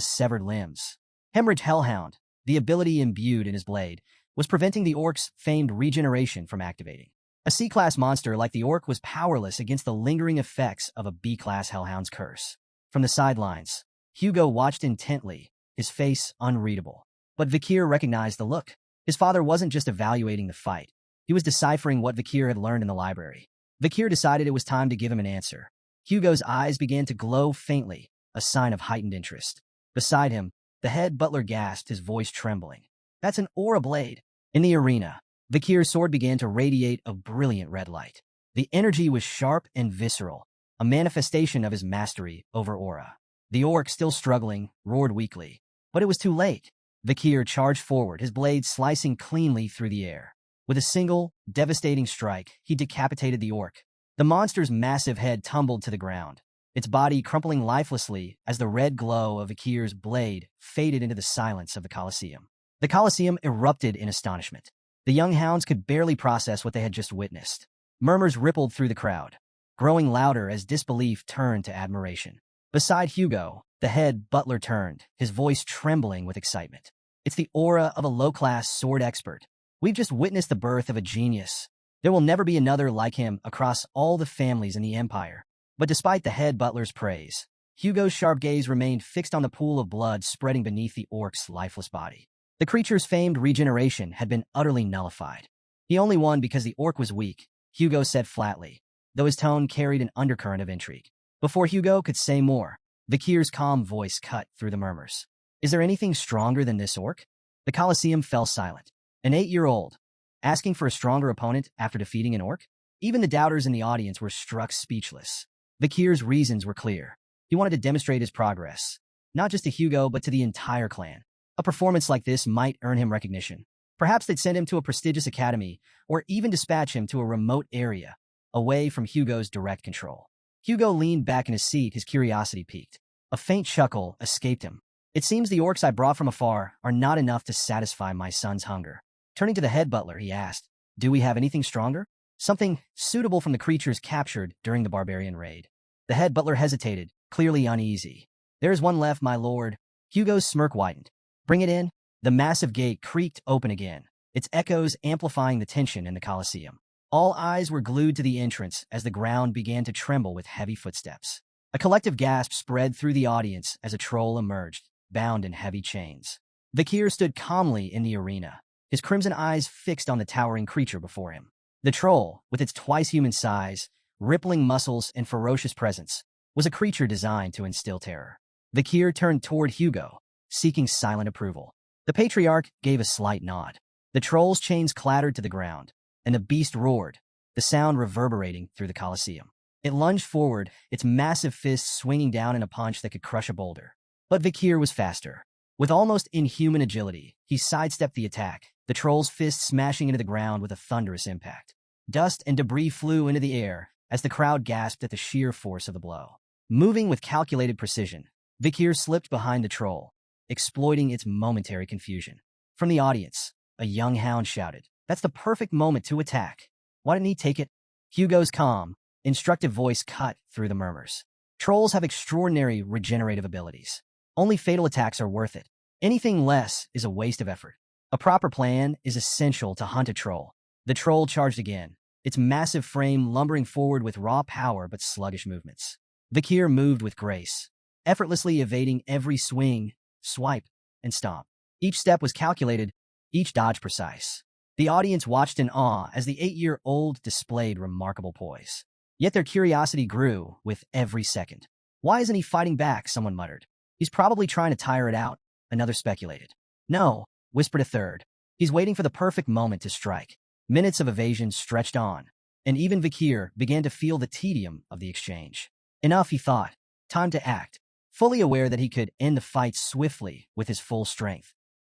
severed limbs. Hemorrhage Hellhound, the ability imbued in his blade, was preventing the orc's famed regeneration from activating. A C-class monster like the orc was powerless against the lingering effects of a B-class Hellhound's curse. From the sidelines, Hugo watched intently, his face unreadable. But Vakir recognized the look. His father wasn't just evaluating the fight. He was deciphering what Vakir had learned in the library. Vakir decided it was time to give him an answer. Hugo's eyes began to glow faintly, a sign of heightened interest. Beside him, the head butler gasped, his voice trembling. That's an aura blade. In the arena, Vakir's sword began to radiate a brilliant red light. The energy was sharp and visceral, a manifestation of his mastery over aura. The orc, still struggling, roared weakly. But it was too late. Vakir charged forward, his blade slicing cleanly through the air. With a single, devastating strike, he decapitated the orc. The monster's massive head tumbled to the ground, its body crumpling lifelessly as the red glow of Vakir's blade faded into the silence of the Coliseum. The Coliseum erupted in astonishment. The young hounds could barely process what they had just witnessed. Murmurs rippled through the crowd, growing louder as disbelief turned to admiration. Beside Hugo, the head butler turned, his voice trembling with excitement. It's the aura of a low-class sword expert. We've just witnessed the birth of a genius. There will never be another like him across all the families in the Empire. But despite the head butler's praise, Hugo's sharp gaze remained fixed on the pool of blood spreading beneath the orc's lifeless body. The creature's famed regeneration had been utterly nullified. He only won because the orc was weak, Hugo said flatly, though his tone carried an undercurrent of intrigue. Before Hugo could say more, Vakir's calm voice cut through the murmurs. Is there anything stronger than this orc? The Coliseum fell silent. An 8-year-old, asking for a stronger opponent after defeating an orc? Even the doubters in the audience were struck speechless. Vakir's reasons were clear. He wanted to demonstrate his progress, not just to Hugo but to the entire clan. A performance like this might earn him recognition. Perhaps they'd send him to a prestigious academy, or even dispatch him to a remote area, away from Hugo's direct control. Hugo leaned back in his seat, his curiosity piqued. A faint chuckle escaped him. It seems the orcs I brought from afar are not enough to satisfy my son's hunger. Turning to the head butler, he asked, do we have anything stronger? Something suitable from the creatures captured during the barbarian raid. The head butler hesitated, clearly uneasy. There is one left, my lord. Hugo's smirk widened. Bring it in. The massive gate creaked open again, its echoes amplifying the tension in the Coliseum. All eyes were glued to the entrance as the ground began to tremble with heavy footsteps. A collective gasp spread through the audience as a troll emerged, bound in heavy chains. Vakir stood calmly in the arena, his crimson eyes fixed on the towering creature before him. The troll, with its twice-human size, rippling muscles, and ferocious presence, was a creature designed to instill terror. Vakir turned toward Hugo, seeking silent approval. The patriarch gave a slight nod. The troll's chains clattered to the ground, and the beast roared, the sound reverberating through the coliseum. It lunged forward, its massive fists swinging down in a punch that could crush a boulder. But Vakir was faster. With almost inhuman agility, he sidestepped the attack, the troll's fist smashing into the ground with a thunderous impact. Dust and debris flew into the air as the crowd gasped at the sheer force of the blow. Moving with calculated precision, Vakir slipped behind the troll, exploiting its momentary confusion. From the audience, a young hound shouted, "That's the perfect moment to attack. Why didn't he take it?" Hugo's calm, instructive voice cut through the murmurs. Trolls have extraordinary regenerative abilities. Only fatal attacks are worth it. Anything less is a waste of effort. A proper plan is essential to hunt a troll. The troll charged again, its massive frame lumbering forward with raw power but sluggish movements. Vakir moved with grace, effortlessly evading every swing, swipe, and stomp. Each step was calculated, each dodge precise. The audience watched in awe as the 8-year-old displayed remarkable poise. Yet their curiosity grew with every second. "Why isn't he fighting back?" someone muttered. "He's probably trying to tire it out," another speculated. "No," whispered a third. "He's waiting for the perfect moment to strike." Minutes of evasion stretched on, and even Vakir began to feel the tedium of the exchange. Enough, he thought. Time to act. Fully aware that he could end the fight swiftly with his full strength,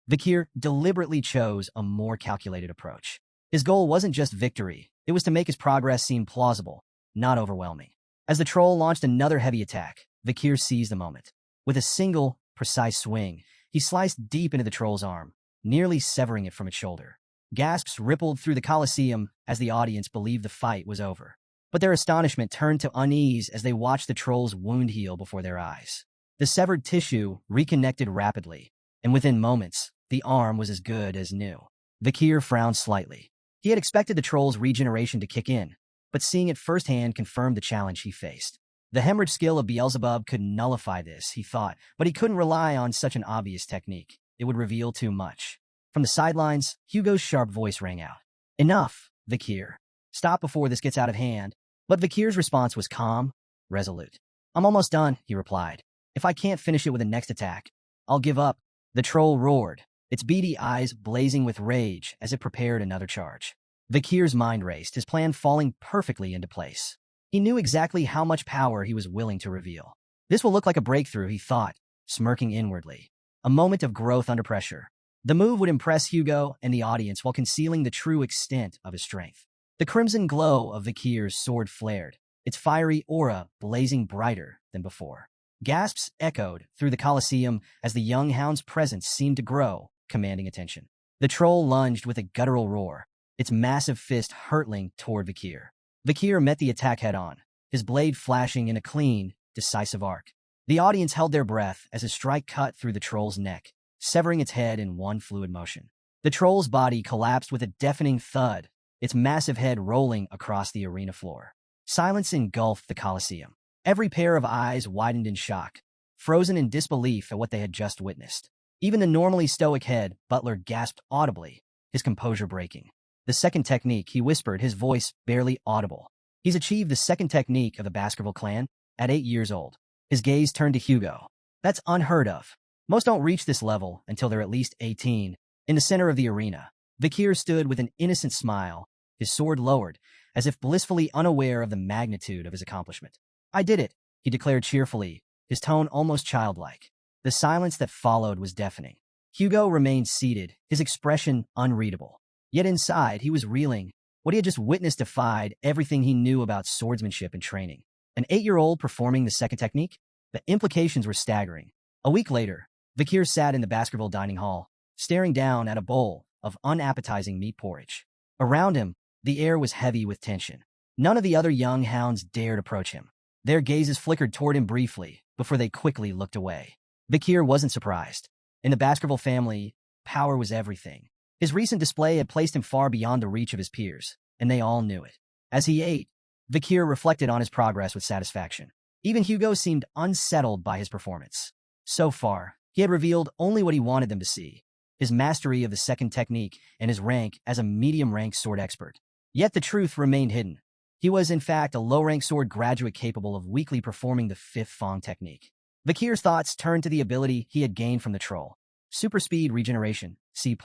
Vakir deliberately chose a more calculated approach. His goal wasn't just victory, it was to make his progress seem plausible, not overwhelming. As the troll launched another heavy attack, Vakir seized the moment. With a single, precise swing, he sliced deep into the troll's arm, nearly severing it from its shoulder. Gasps rippled through the coliseum as the audience believed the fight was over. But their astonishment turned to unease as they watched the troll's wound heal before their eyes. The severed tissue reconnected rapidly, and within moments, the arm was as good as new. Vakir frowned slightly. He had expected the troll's regeneration to kick in, but seeing it firsthand confirmed the challenge he faced. The hemorrhage skill of Beelzebub could nullify this, he thought, but he couldn't rely on such an obvious technique. It would reveal too much. From the sidelines, Hugo's sharp voice rang out. "Enough, Vakir. Stop before this gets out of hand." But Vakir's response was calm, resolute. "I'm almost done," he replied. "If I can't finish it with the next attack, I'll give up." The troll roared, its beady eyes blazing with rage as it prepared another charge. Vakir's mind raced, his plan falling perfectly into place. He knew exactly how much power he was willing to reveal. This will look like a breakthrough, he thought, smirking inwardly. A moment of growth under pressure. The move would impress Hugo and the audience while concealing the true extent of his strength. The crimson glow of Vakir's sword flared, its fiery aura blazing brighter than before. Gasps echoed through the coliseum as the young hound's presence seemed to grow, commanding attention. The troll lunged with a guttural roar, its massive fist hurtling toward Vakir. Vakir met the attack head-on, his blade flashing in a clean, decisive arc. The audience held their breath as his strike cut through the troll's neck, severing its head in one fluid motion. The troll's body collapsed with a deafening thud, its massive head rolling across the arena floor. Silence engulfed the coliseum. Every pair of eyes widened in shock, frozen in disbelief at what they had just witnessed. Even the normally stoic head butler gasped audibly, his composure breaking. "The second technique," he whispered, his voice barely audible. "He's achieved the second technique of the Baskerville clan at 8 years old." His gaze turned to Hugo. "That's unheard of. Most don't reach this level until they're at least 18. In the center of the arena, Vakir stood with an innocent smile, his sword lowered, as if blissfully unaware of the magnitude of his accomplishment. "I did it," he declared cheerfully, his tone almost childlike. The silence that followed was deafening. Hugo remained seated, his expression unreadable. Yet inside, he was reeling. What he had just witnessed defied everything he knew about swordsmanship and training. An 8-year-old performing the second technique? The implications were staggering. A week later, Vakir sat in the Baskerville dining hall, staring down at a bowl of unappetizing meat porridge. Around him, the air was heavy with tension. None of the other young hounds dared approach him. Their gazes flickered toward him briefly, before they quickly looked away. Vakir wasn't surprised. In the Baskerville family, power was everything. His recent display had placed him far beyond the reach of his peers, and they all knew it. As he ate, Vakir reflected on his progress with satisfaction. Even Hugo seemed unsettled by his performance. So far, he had revealed only what he wanted them to see, his mastery of the second technique and his rank as a medium-ranked sword expert. Yet the truth remained hidden. He was, in fact, a low-ranked sword graduate capable of weakly performing the fifth Fang technique. Vakir's thoughts turned to the ability he had gained from the troll. Super speed regeneration, C+.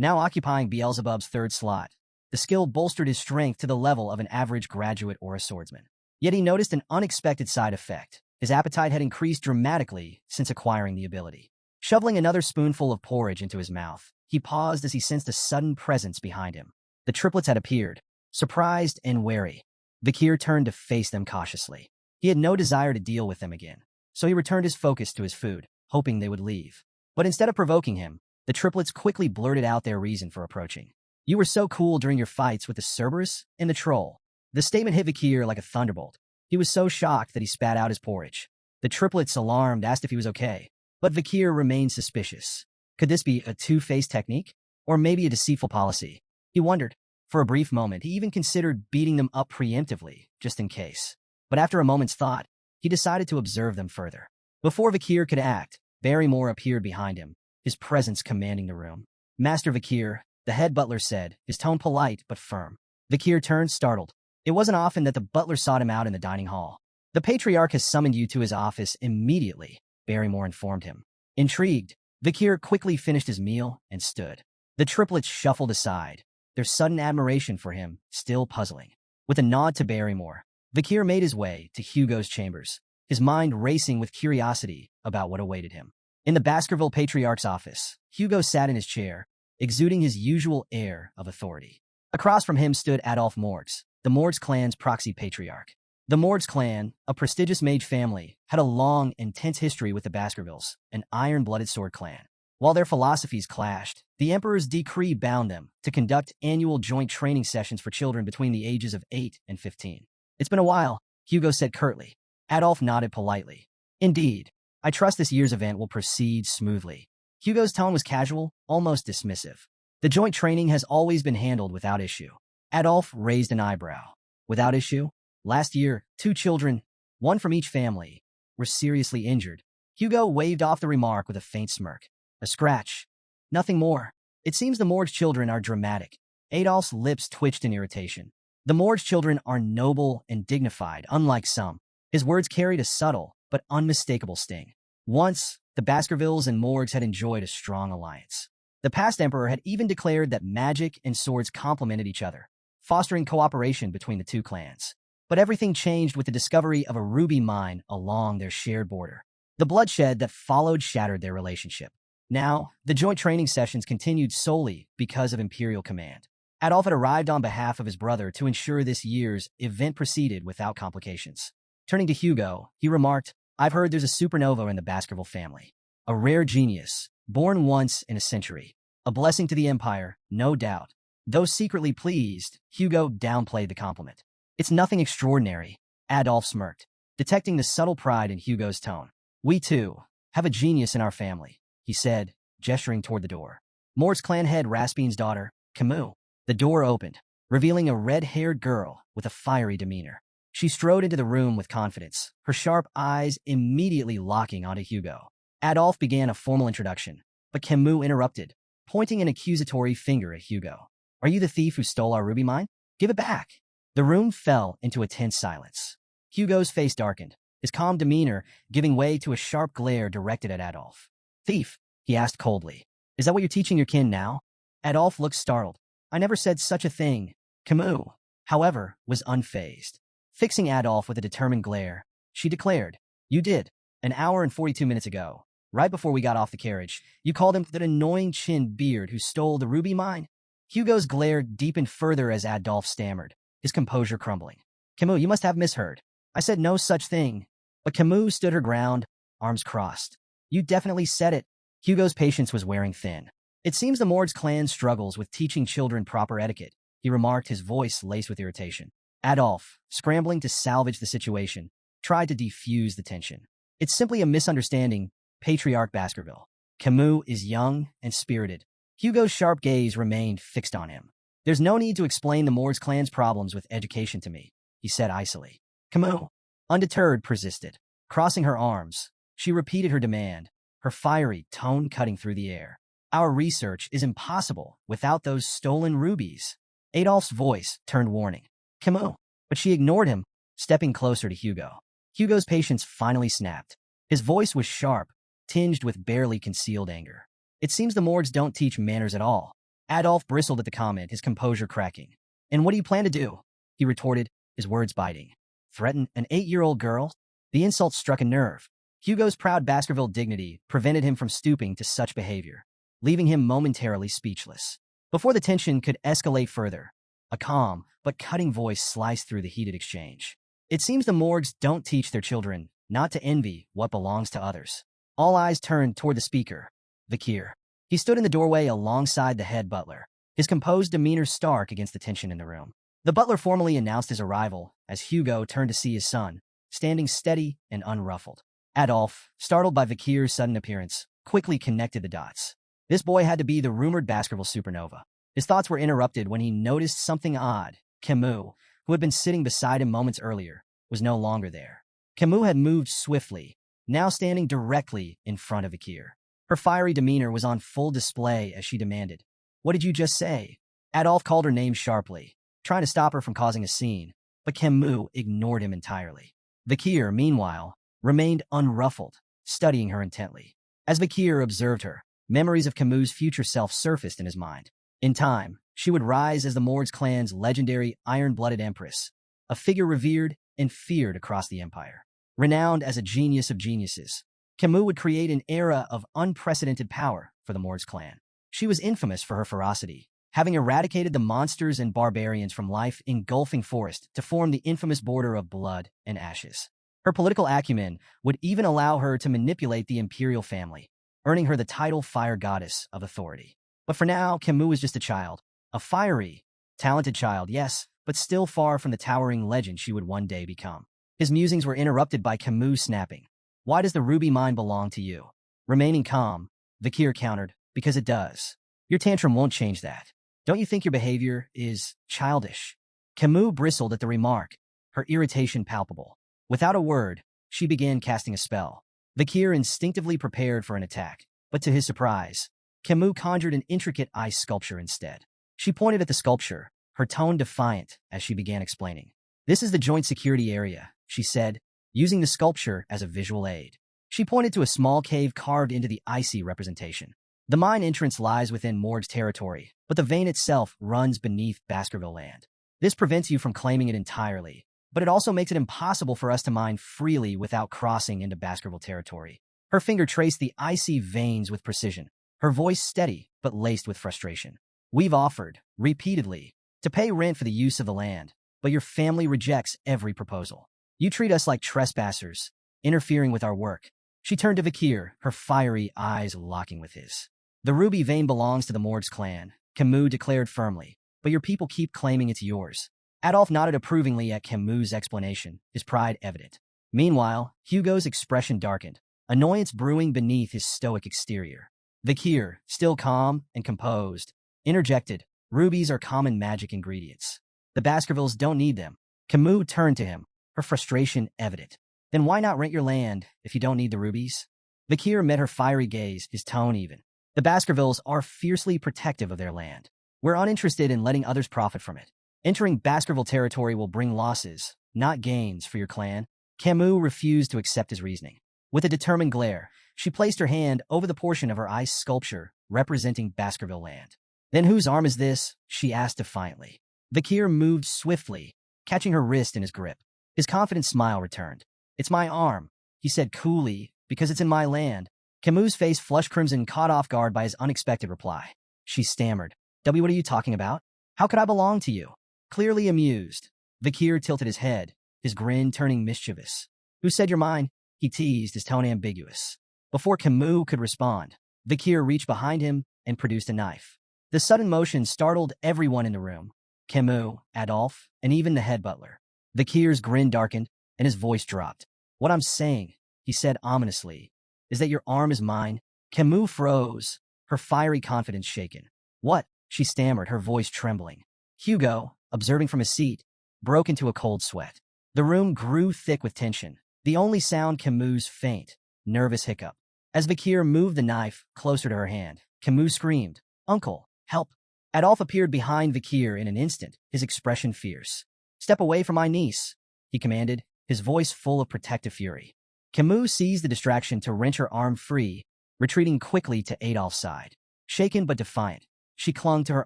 now occupying Beelzebub's third slot. The skill bolstered his strength to the level of an average graduate or a swordsman. Yet he noticed an unexpected side effect. His appetite had increased dramatically since acquiring the ability. Shoveling another spoonful of porridge into his mouth, he paused as he sensed a sudden presence behind him. The triplets had appeared, surprised and wary. Vakir turned to face them cautiously. He had no desire to deal with them again, so he returned his focus to his food, hoping they would leave. But instead of provoking him, the triplets quickly blurted out their reason for approaching. "You were so cool during your fights with the Cerberus and the troll." The statement hit Vakir like a thunderbolt. He was so shocked that he spat out his porridge. The triplets, alarmed, asked if he was okay, but Vakir remained suspicious. Could this be a two-faced technique? Or maybe a deceitful policy? He wondered. For a brief moment, he even considered beating them up preemptively, just in case. But after a moment's thought, he decided to observe them further. Before Vakir could act, Barrymore appeared behind him, his presence commanding the room. "Master Vakir," the head butler said, his tone polite but firm. Vakir turned, startled. It wasn't often that the butler sought him out in the dining hall. "The Patriarch has summoned you to his office immediately," Barrymore informed him. Intrigued, Vakir quickly finished his meal and stood. The triplets shuffled aside, their sudden admiration for him still puzzling. With a nod to Barrymore, Vakir made his way to Hugo's chambers, his mind racing with curiosity about what awaited him. In the Baskerville Patriarch's office, Hugo sat in his chair, exuding his usual air of authority. Across from him stood Adolf Morgs, the Morgs clan's proxy patriarch. The Morgs clan, a prestigious mage family, had a long, intense history with the Baskervilles, an iron-blooded sword clan. While their philosophies clashed, the Emperor's decree bound them to conduct annual joint training sessions for children between the ages of 8 and 15. "It's been a while," Hugo said curtly. Adolf nodded politely. "Indeed. I trust this year's event will proceed smoothly." Hugo's tone was casual, almost dismissive. "The joint training has always been handled without issue." Adolf raised an eyebrow. "Without issue? Last year, 2 children, one from each family, were seriously injured." Hugo waved off the remark with a faint smirk. "A scratch. Nothing more. It seems the Morgs children are dramatic." Adolf's lips twitched in irritation. "The Morgs children are noble and dignified, unlike some." His words carried a subtle but unmistakable sting. Once, the Baskervilles and Morgs had enjoyed a strong alliance. The past emperor had even declared that magic and swords complemented each other, fostering cooperation between the two clans. But everything changed with the discovery of a ruby mine along their shared border. The bloodshed that followed shattered their relationship. Now, the joint training sessions continued solely because of imperial command. Adolf had arrived on behalf of his brother to ensure this year's event proceeded without complications. Turning to Hugo, he remarked, "I've heard there's a supernova in the Baskerville family. A rare genius, born once in a century. A blessing to the Empire, no doubt." Though secretly pleased, Hugo downplayed the compliment. "It's nothing extraordinary," Adolf smirked, detecting the subtle pride in Hugo's tone. "We, too, have a genius in our family," he said, gesturing toward the door. Morgs clan head Raspine's daughter, Camus. The door opened, revealing a red-haired girl with a fiery demeanor. She strode into the room with confidence, her sharp eyes immediately locking onto Hugo. Adolf began a formal introduction, but Camus interrupted, pointing an accusatory finger at Hugo. "Are you the thief who stole our ruby mine? Give it back." The room fell into a tense silence. Hugo's face darkened, his calm demeanor giving way to a sharp glare directed at Adolf. "Thief?" he asked coldly. "Is that what you're teaching your kin now?" Adolf looked startled. "I never said such a thing." Camus, however, was unfazed. Fixing Adolf with a determined glare, she declared, "You did. An hour and 42 minutes ago, right before we got off the carriage, you called him that annoying chin beard who stole the ruby mine." Hugo's glare deepened further as Adolf stammered, his composure crumbling. "Camus, you must have misheard. I said no such thing." But Camus stood her ground, arms crossed. "You definitely said it." Hugo's patience was wearing thin. "It seems the Morgs clan struggles with teaching children proper etiquette," he remarked, his voice laced with irritation. Adolf, scrambling to salvage the situation, tried to defuse the tension. "It's simply a misunderstanding, Patriarch Baskerville. Camus is young and spirited." Hugo's sharp gaze remained fixed on him. "There's no need to explain the Morgs clan's problems with education to me," he said icily. Camus, undeterred, persisted. Crossing her arms, she repeated her demand, her fiery tone cutting through the air. "Our research is impossible without those stolen rubies." Adolf's voice turned warning. "Camus," but she ignored him, stepping closer to Hugo. Hugo's patience finally snapped. His voice was sharp, tinged with barely concealed anger. "It seems the Morgs don't teach manners at all." Adolf bristled at the comment, his composure cracking. And what do you plan to do? He retorted, his words biting. Threaten an 8-year-old girl? The insult struck a nerve. Hugo's proud Baskerville dignity prevented him from stooping to such behavior, leaving him momentarily speechless. Before the tension could escalate further, a calm but cutting voice sliced through the heated exchange. It seems the Morgs don't teach their children not to envy what belongs to others. All eyes turned toward the speaker, Vakir. He stood in the doorway alongside the head butler, his composed demeanor stark against the tension in the room. The butler formally announced his arrival as Hugo turned to see his son, standing steady and unruffled. Adolf, startled by Vakir's sudden appearance, quickly connected the dots. This boy had to be the rumored Baskerville supernova. His thoughts were interrupted when he noticed something odd. Camus, who had been sitting beside him moments earlier, was no longer there. Camus had moved swiftly, now standing directly in front of Vakir. Her fiery demeanor was on full display as she demanded, "What did you just say?" Adolf called her name sharply, trying to stop her from causing a scene, but Camus ignored him entirely. Vakir, meanwhile, remained unruffled, studying her intently. As Vakir observed her, memories of Camus' future self surfaced in his mind. In time, she would rise as the Morgs clan's legendary iron-blooded empress, a figure revered and feared across the empire. Renowned as a genius of geniuses, Camus would create an era of unprecedented power for the Morgs clan. She was infamous for her ferocity, having eradicated the monsters and barbarians from life engulfing forest to form the infamous border of blood and ashes. Her political acumen would even allow her to manipulate the imperial family, earning her the title Fire Goddess of Authority. But for now, Camus was just a child. A fiery, talented child, yes, but still far from the towering legend she would one day become. His musings were interrupted by Camus snapping. "Why does the ruby mine belong to you?" Remaining calm, Vakir countered, "Because it does. Your tantrum won't change that. Don't you think your behavior is childish?" Camus bristled at the remark, her irritation palpable. Without a word, she began casting a spell. Vakir instinctively prepared for an attack, but to his surprise, Camus conjured an intricate ice sculpture instead. She pointed at the sculpture, her tone defiant as she began explaining. "This is the joint security area," she said, using the sculpture as a visual aid. She pointed to a small cave carved into the icy representation. "The mine entrance lies within Morgs territory, but the vein itself runs beneath Baskerville land. This prevents you from claiming it entirely, but it also makes it impossible for us to mine freely without crossing into Baskerville territory." Her finger traced the icy veins with precision, her voice steady but laced with frustration. "We've offered, repeatedly, to pay rent for the use of the land, but your family rejects every proposal. You treat us like trespassers, interfering with our work." She turned to Vakir, her fiery eyes locking with his. "The ruby vein belongs to the Morgs clan," Camus declared firmly, "but your people keep claiming it's yours." Adolf nodded approvingly at Camus' explanation, his pride evident. Meanwhile, Hugo's expression darkened, annoyance brewing beneath his stoic exterior. Vakir, still calm and composed, interjected, "Rubies are common magic ingredients. The Baskervilles don't need them." Camus turned to him, her frustration evident. "Then why not rent your land if you don't need the rubies?" Vakir met her fiery gaze, his tone even. "The Baskervilles are fiercely protective of their land. We're uninterested in letting others profit from it. Entering Baskerville territory will bring losses, not gains, for your clan." Camus refused to accept his reasoning. With a determined glare, she placed her hand over the portion of her ice sculpture representing Baskerville land. "Then whose arm is this?" she asked defiantly. Vakir moved swiftly, catching her wrist in his grip. His confident smile returned. "It's my arm," he said coolly, "because it's in my land." Camus' face flushed crimson, caught off guard by his unexpected reply. She stammered, "W, what are you talking about? How could I belong to you?" Clearly amused, Vakir tilted his head, his grin turning mischievous. "Who said you're mine?" he teased, his tone ambiguous. Before Camus could respond, Vakir reached behind him and produced a knife. The sudden motion startled everyone in the room. Camus, Adolf, and even the head butler. Vakir's grin darkened, and his voice dropped. "What I'm saying," he said ominously, "is that your arm is mine." Camus froze, her fiery confidence shaken. "What?" she stammered, her voice trembling. Hugo, observing from his seat, broke into a cold sweat. The room grew thick with tension, the only sound Camus' faint, nervous hiccup. As Vakir moved the knife closer to her hand, Camus screamed, "Uncle, help!" Adolf appeared behind Vakir in an instant, his expression fierce. "Step away from my niece," he commanded, his voice full of protective fury. Camus seized the distraction to wrench her arm free, retreating quickly to Adolf's side. Shaken but defiant, She clung to her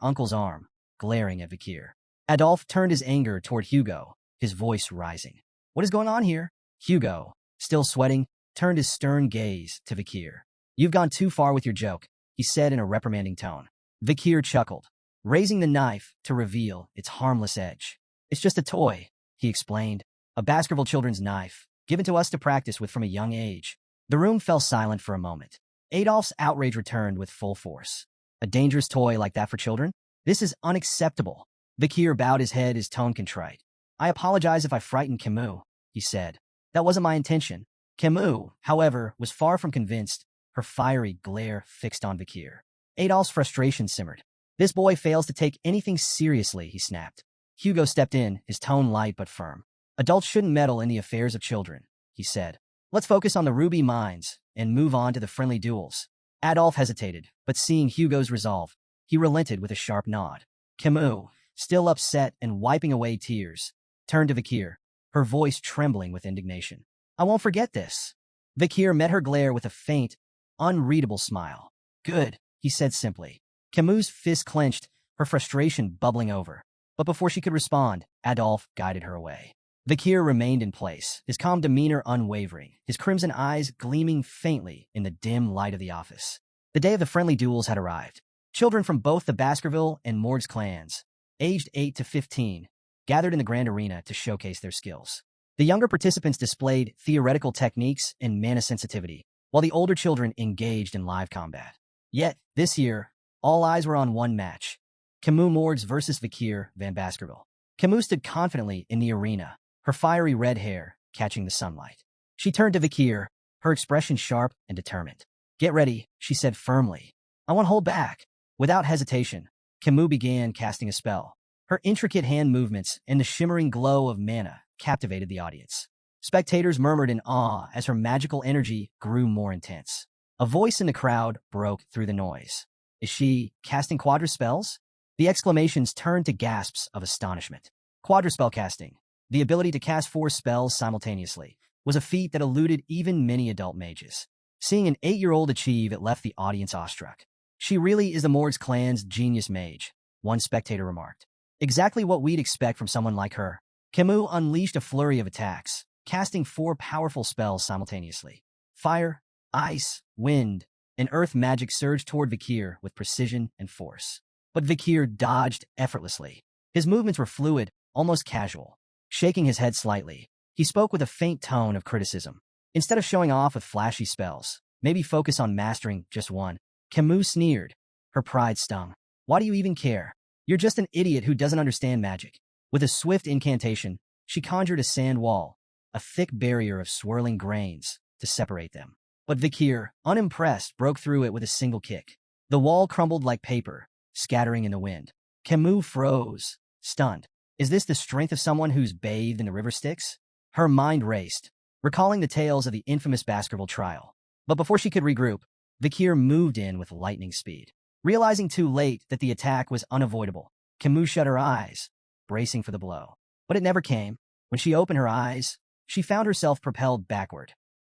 uncle's arm, glaring at Vakir. Adolphe turned his anger toward Hugo, his voice rising. What is going on here? Hugo, still sweating, turned his stern gaze to Vakir. You've gone too far with your joke, he said in a reprimanding tone. Vakir chuckled, raising the knife to reveal its harmless edge. It's just a toy, he explained. A Baskerville children's knife, given to us to practice with from a young age. The room fell silent for a moment. Adolphe's outrage returned with full force. A dangerous toy like that for children? This is unacceptable. Vakir bowed his head, his tone contrite. I apologize if I frightened Camus, he said. That wasn't my intention. Camus, however, was far from convinced, her fiery glare fixed on Vakir. Adolphe's frustration simmered. This boy fails to take anything seriously, he snapped. Hugo stepped in, his tone light but firm. Adults shouldn't meddle in the affairs of children, he said. Let's focus on the ruby mines and move on to the friendly duels. Adolphe hesitated, but seeing Hugo's resolve, he relented with a sharp nod. Camus, still upset and wiping away tears, turned to Vakir, her voice trembling with indignation. I won't forget this. Vakir met her glare with a faint, unreadable smile. Good, he said simply. Camus' fist clenched, her frustration bubbling over. But before she could respond, Adolphe guided her away. Vakir remained in place, his calm demeanor unwavering, his crimson eyes gleaming faintly in the dim light of the office. The day of the friendly duels had arrived. Children from both the Baskerville and Morgs clans, aged 8 to 15, gathered in the grand arena to showcase their skills. The younger participants displayed theoretical techniques and mana sensitivity, while the older children engaged in live combat. Yet, this year, all eyes were on one match. Camus Morgs versus Vakir Van Baskerville. Camus stood confidently in the arena, her fiery red hair catching the sunlight. She turned to Vakir, her expression sharp and determined. Get ready, she said firmly. I won't hold back. Without hesitation, Camus began casting a spell. Her intricate hand movements and the shimmering glow of mana captivated the audience. Spectators murmured in awe as her magical energy grew more intense. A voice in the crowd broke through the noise. Is she casting quadra spells? The exclamations turned to gasps of astonishment. Quadra spell casting, the ability to cast 4 spells simultaneously, was a feat that eluded even many adult mages. Seeing an 8-year-old achieve it left the audience awestruck. She really is the Morgs clan's genius mage, one spectator remarked. Exactly what we'd expect from someone like her. Camus unleashed a flurry of attacks, casting 4 powerful spells simultaneously. Fire, ice, wind, and earth magic surged toward Vakir with precision and force. But Vakir dodged effortlessly. His movements were fluid, almost casual. Shaking his head slightly, he spoke with a faint tone of criticism. Instead of showing off with flashy spells, maybe focus on mastering just one. Camus sneered. Her pride stung. Why do you even care? You're just an idiot who doesn't understand magic. With a swift incantation, she conjured a sand wall, a thick barrier of swirling grains, to separate them. But Vakir, unimpressed, broke through it with a single kick. The wall crumbled like paper, scattering in the wind. Camus froze, stunned. Is this the strength of someone who's bathed in the river Styx? Her mind raced, recalling the tales of the infamous Baskerville trial. But before she could regroup, Vakir moved in with lightning speed. Realizing too late that the attack was unavoidable, Camus shut her eyes, bracing for the blow. But it never came. When she opened her eyes, she found herself propelled backward.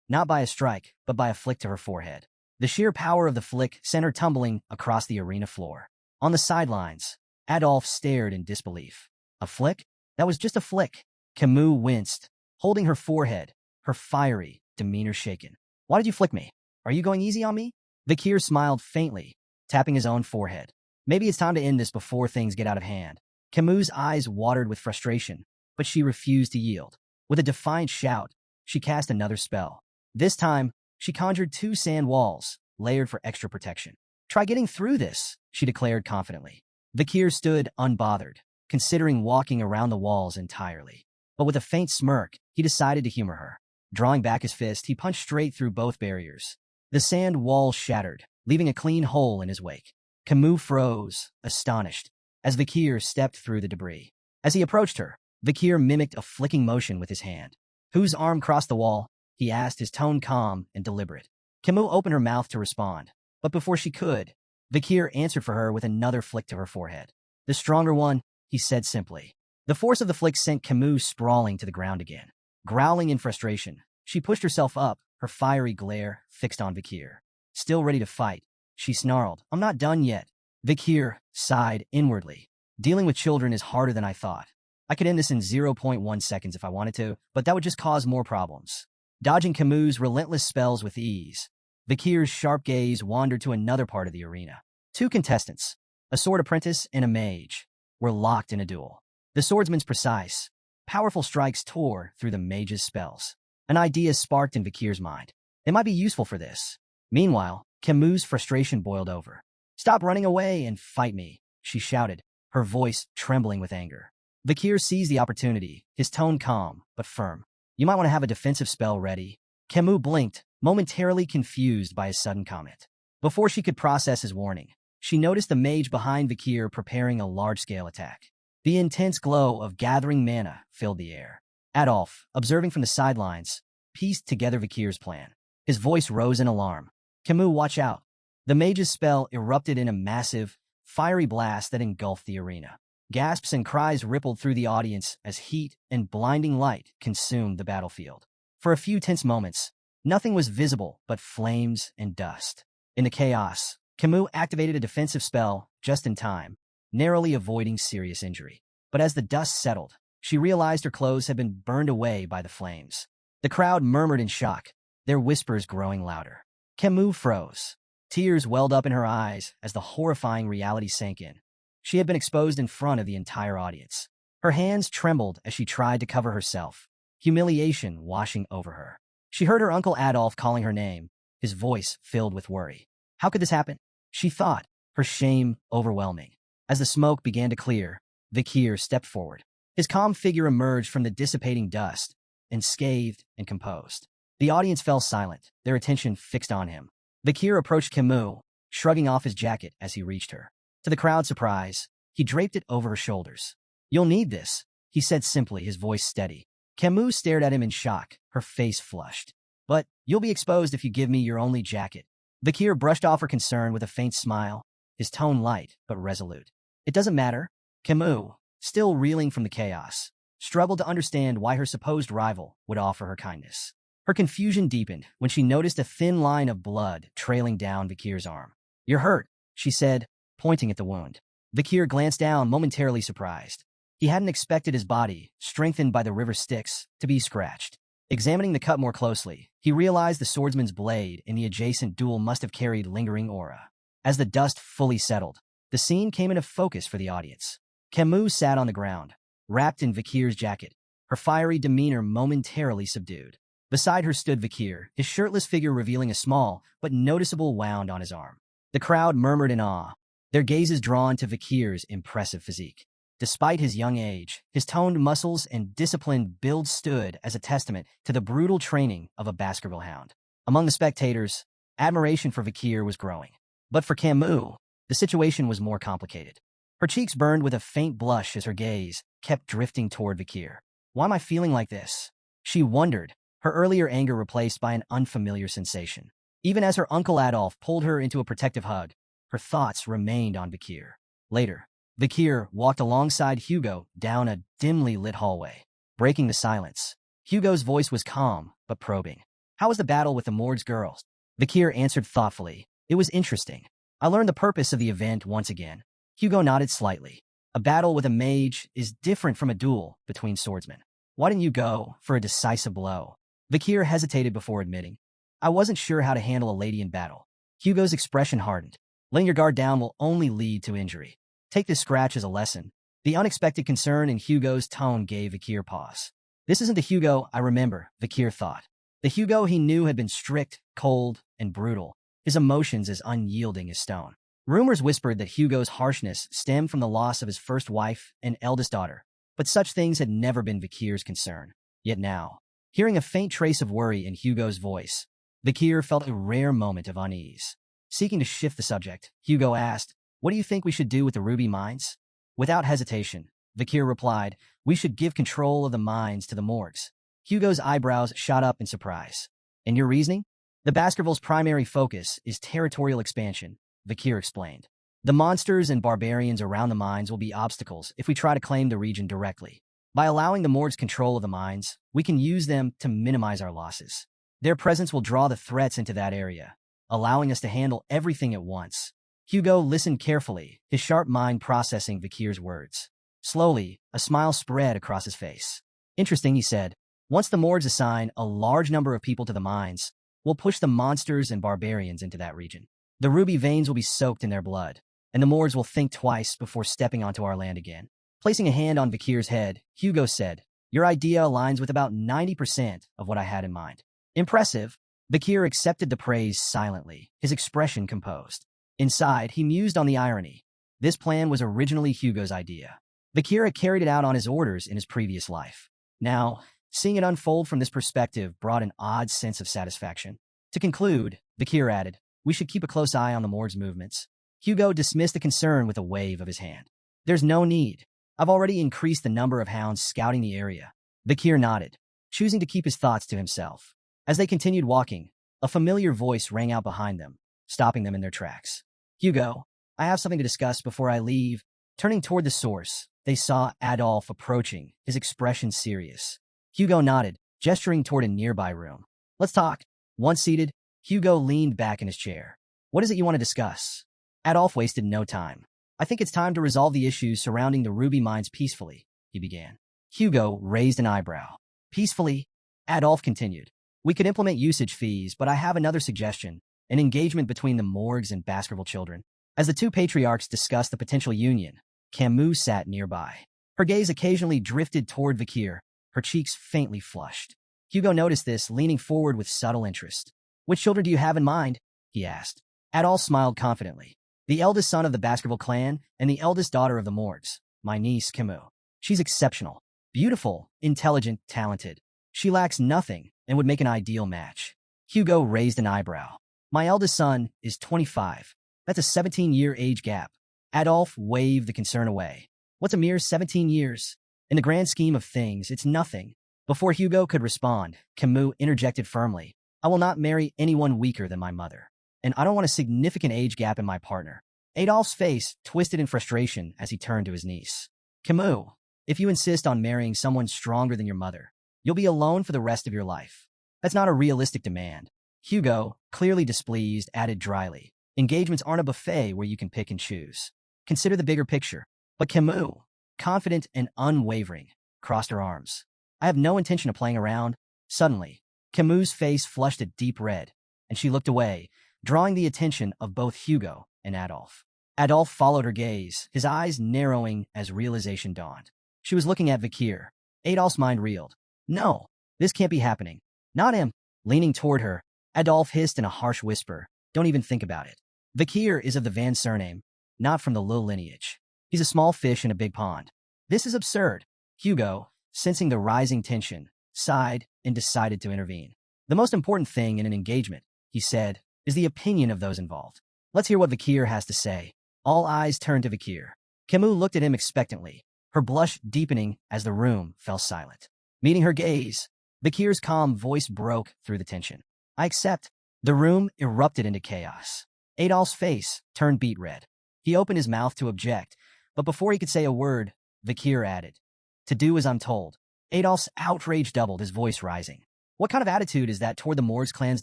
Not by a strike, but by a flick to her forehead. The sheer power of the flick sent her tumbling across the arena floor. On the sidelines, Adolphe stared in disbelief. A flick? That was just a flick. Camus winced, holding her forehead, her fiery demeanor shaken. Why did you flick me? Are you going easy on me? Vakir smiled faintly, tapping his own forehead. Maybe it's time to end this before things get out of hand. Camus' eyes watered with frustration, but she refused to yield. With a defiant shout, she cast another spell. This time, she conjured 2 sand walls, layered for extra protection. Try getting through this, she declared confidently. Vakir stood unbothered, considering walking around the walls entirely. But with a faint smirk, he decided to humor her. Drawing back his fist, he punched straight through both barriers. The sand wall shattered, leaving a clean hole in his wake. Camus froze, astonished, as Vakir stepped through the debris. As he approached her, Vakir mimicked a flicking motion with his hand. Whose arm crossed the wall? He asked, his tone calm and deliberate. Camus opened her mouth to respond, but before she could, Vakir answered for her with another flick to her forehead. The stronger one, he said simply. The force of the flick sent Camus sprawling to the ground again. Growling in frustration, she pushed herself up, her fiery glare fixed on Vakir. Still ready to fight, she snarled, I'm not done yet. Vakir sighed inwardly. Dealing with children is harder than I thought. I could end this in zero point 0.1 seconds if I wanted to, but that would just cause more problems. Dodging Camus' relentless spells with ease, Vakir's sharp gaze wandered to another part of the arena. Two contestants, a sword apprentice and a mage, were locked in a duel. The swordsman's precise, powerful strikes tore through the mage's spells. An idea sparked in Vakir's mind. It might be useful for this. Meanwhile, Camus' frustration boiled over. "Stop running away and fight me," she shouted, her voice trembling with anger. Vakir seized the opportunity, his tone calm but firm. "You might want to have a defensive spell ready." Camus blinked, momentarily confused by his sudden comment. Before she could process his warning, she noticed the mage behind Vakir preparing a large-scale attack. The intense glow of gathering mana filled the air. Adolf, observing from the sidelines, pieced together Vakir's plan. His voice rose in alarm. "Camus, watch out." The mage's spell erupted in a massive, fiery blast that engulfed the arena. Gasps and cries rippled through the audience as heat and blinding light consumed the battlefield. For a few tense moments, nothing was visible but flames and dust. In the chaos, Camus activated a defensive spell just in time, narrowly avoiding serious injury. But as the dust settled, she realized her clothes had been burned away by the flames. The crowd murmured in shock, their whispers growing louder. Camus froze. Tears welled up in her eyes as the horrifying reality sank in. She had been exposed in front of the entire audience. Her hands trembled as she tried to cover herself, humiliation washing over her. She heard her uncle Adolf calling her name, his voice filled with worry. How could this happen? She thought, her shame overwhelming. As the smoke began to clear, Vakir stepped forward. His calm figure emerged from the dissipating dust, unscathed and composed. The audience fell silent, their attention fixed on him. Vakir approached Camus, shrugging off his jacket as he reached her. To the crowd's surprise, he draped it over her shoulders. "You'll need this," he said simply, his voice steady. Camus stared at him in shock, her face flushed. "But you'll be exposed if you give me your only jacket." Vakir brushed off her concern with a faint smile, his tone light but resolute. "It doesn't matter." Camus, still reeling from the chaos, struggled to understand why her supposed rival would offer her kindness. Her confusion deepened when she noticed a thin line of blood trailing down Vakir's arm. "You're hurt," she said, pointing at the wound. Vakir glanced down, momentarily surprised. He hadn't expected his body, strengthened by the river Styx, to be scratched. Examining the cut more closely, he realized the swordsman's blade in the adjacent duel must have carried lingering aura. As the dust fully settled, the scene came into focus for the audience. Camus sat on the ground, wrapped in Vakir's jacket, her fiery demeanor momentarily subdued. Beside her stood Vakir, his shirtless figure revealing a small but noticeable wound on his arm. The crowd murmured in awe, their gazes drawn to Vakir's impressive physique. Despite his young age, his toned muscles and disciplined build stood as a testament to the brutal training of a Baskerville hound. Among the spectators, admiration for Vakir was growing. But for Camus, the situation was more complicated. Her cheeks burned with a faint blush as her gaze kept drifting toward Vakir. "Why am I feeling like this?" She wondered, her earlier anger replaced by an unfamiliar sensation. Even as her uncle Adolf pulled her into a protective hug, her thoughts remained on Vakir. Later, Vakir walked alongside Hugo down a dimly lit hallway, breaking the silence. Hugo's voice was calm but probing. "How was the battle with the Morgs girls?" Vakir answered thoughtfully. "It was interesting. I learned the purpose of the event once again." Hugo nodded slightly. "A battle with a mage is different from a duel between swordsmen. Why didn't you go for a decisive blow?" Vakir hesitated before admitting. "I wasn't sure how to handle a lady in battle." Hugo's expression hardened. "Letting your guard down will only lead to injury. Take this scratch as a lesson." The unexpected concern in Hugo's tone gave Vakir pause. This isn't the Hugo I remember, Vakir thought. The Hugo he knew had been strict, cold, and brutal, his emotions as unyielding as stone. Rumors whispered that Hugo's harshness stemmed from the loss of his first wife and eldest daughter, but such things had never been Vakir's concern. Yet now, hearing a faint trace of worry in Hugo's voice, Vakir felt a rare moment of unease. Seeking to shift the subject, Hugo asked, "What do you think we should do with the ruby mines?" Without hesitation, Vakir replied, "We should give control of the mines to the Morgs." Hugo's eyebrows shot up in surprise. "And your reasoning?" "The Baskerville's primary focus is territorial expansion," Vakir explained. "The monsters and barbarians around the mines will be obstacles if we try to claim the region directly. By allowing the Morgs control of the mines, we can use them to minimize our losses. Their presence will draw the threats into that area, allowing us to handle everything at once." Hugo listened carefully, his sharp mind processing Vakir's words. Slowly, a smile spread across his face. Interesting, he said. Once the Morgs assign a large number of people to the mines, we'll push the monsters and barbarians into that region. The ruby veins will be soaked in their blood, and the Morgs will think twice before stepping onto our land again. Placing a hand on Vakir's head, Hugo said, "Your idea aligns with about 90% of what I had in mind." Impressive. Vakir accepted the praise silently, his expression composed. Inside, he mused on the irony. This plan was originally Hugo's idea. Vakir had carried it out on his orders in his previous life. Now, seeing it unfold from this perspective brought an odd sense of satisfaction. To conclude, Vakir added, "We should keep a close eye on the Morg's movements." Hugo dismissed the concern with a wave of his hand. "There's no need. I've already increased the number of hounds scouting the area." Vakir nodded, choosing to keep his thoughts to himself. As they continued walking, a familiar voice rang out behind them, stopping them in their tracks. "Hugo, I have something to discuss before I leave." Turning toward the source, they saw Adolf approaching, his expression serious. Hugo nodded, gesturing toward a nearby room. "Let's talk." Once seated, Hugo leaned back in his chair. "What is it you want to discuss?" Adolf wasted no time. "I think it's time to resolve the issues surrounding the ruby mines peacefully," he began. Hugo raised an eyebrow. "Peacefully?" Adolf continued. "We could implement usage fees, but I have another suggestion, an engagement between the Morgs and Baskerville children." As the two patriarchs discussed the potential union, Camus sat nearby. Her gaze occasionally drifted toward Vakir, her cheeks faintly flushed. Hugo noticed this, leaning forward with subtle interest. "Which children do you have in mind?" he asked. Adolf smiled confidently. "The eldest son of the Baskerville clan and the eldest daughter of the Morgs, my niece Camus. She's exceptional, beautiful, intelligent, talented. She lacks nothing and would make an ideal match." Hugo raised an eyebrow. "My eldest son is 25. That's a 17-year age gap." Adolf waved the concern away. "What's a mere 17 years? In the grand scheme of things, it's nothing." Before Hugo could respond, Camus interjected firmly. "I will not marry anyone weaker than my mother. And I don't want a significant age gap in my partner." Adolf's face twisted in frustration as he turned to his niece. "Camus, if you insist on marrying someone stronger than your mother, you'll be alone for the rest of your life. That's not a realistic demand." Hugo, clearly displeased, added dryly, "Engagements aren't a buffet where you can pick and choose. Consider the bigger picture." But Camus, confident and unwavering, crossed her arms. "I have no intention of playing around." Suddenly, Camus' face flushed a deep red, and she looked away, drawing the attention of both Hugo and Adolf. Adolf followed her gaze, his eyes narrowing as realization dawned. She was looking at Vakir. Adolf's mind reeled. "No, this can't be happening. Not him." Leaning toward her, Adolf hissed in a harsh whisper, "Don't even think about it. Vakir is of the Van surname, not from the Lil lineage. He's a small fish in a big pond. This is absurd." Hugo, sensing the rising tension, sighed and decided to intervene. "The most important thing in an engagement," he said, "is the opinion of those involved. Let's hear what Vakir has to say." All eyes turned to Vakir. Camus looked at him expectantly, her blush deepening as the room fell silent. Meeting her gaze, Vakir's calm voice broke through the tension. "I accept." The room erupted into chaos. Adolf's face turned beet red. He opened his mouth to object, but before he could say a word, Vakir added, "To do as I'm told." Adolf's outrage doubled, his voice rising. "What kind of attitude is that toward the Morgs clan's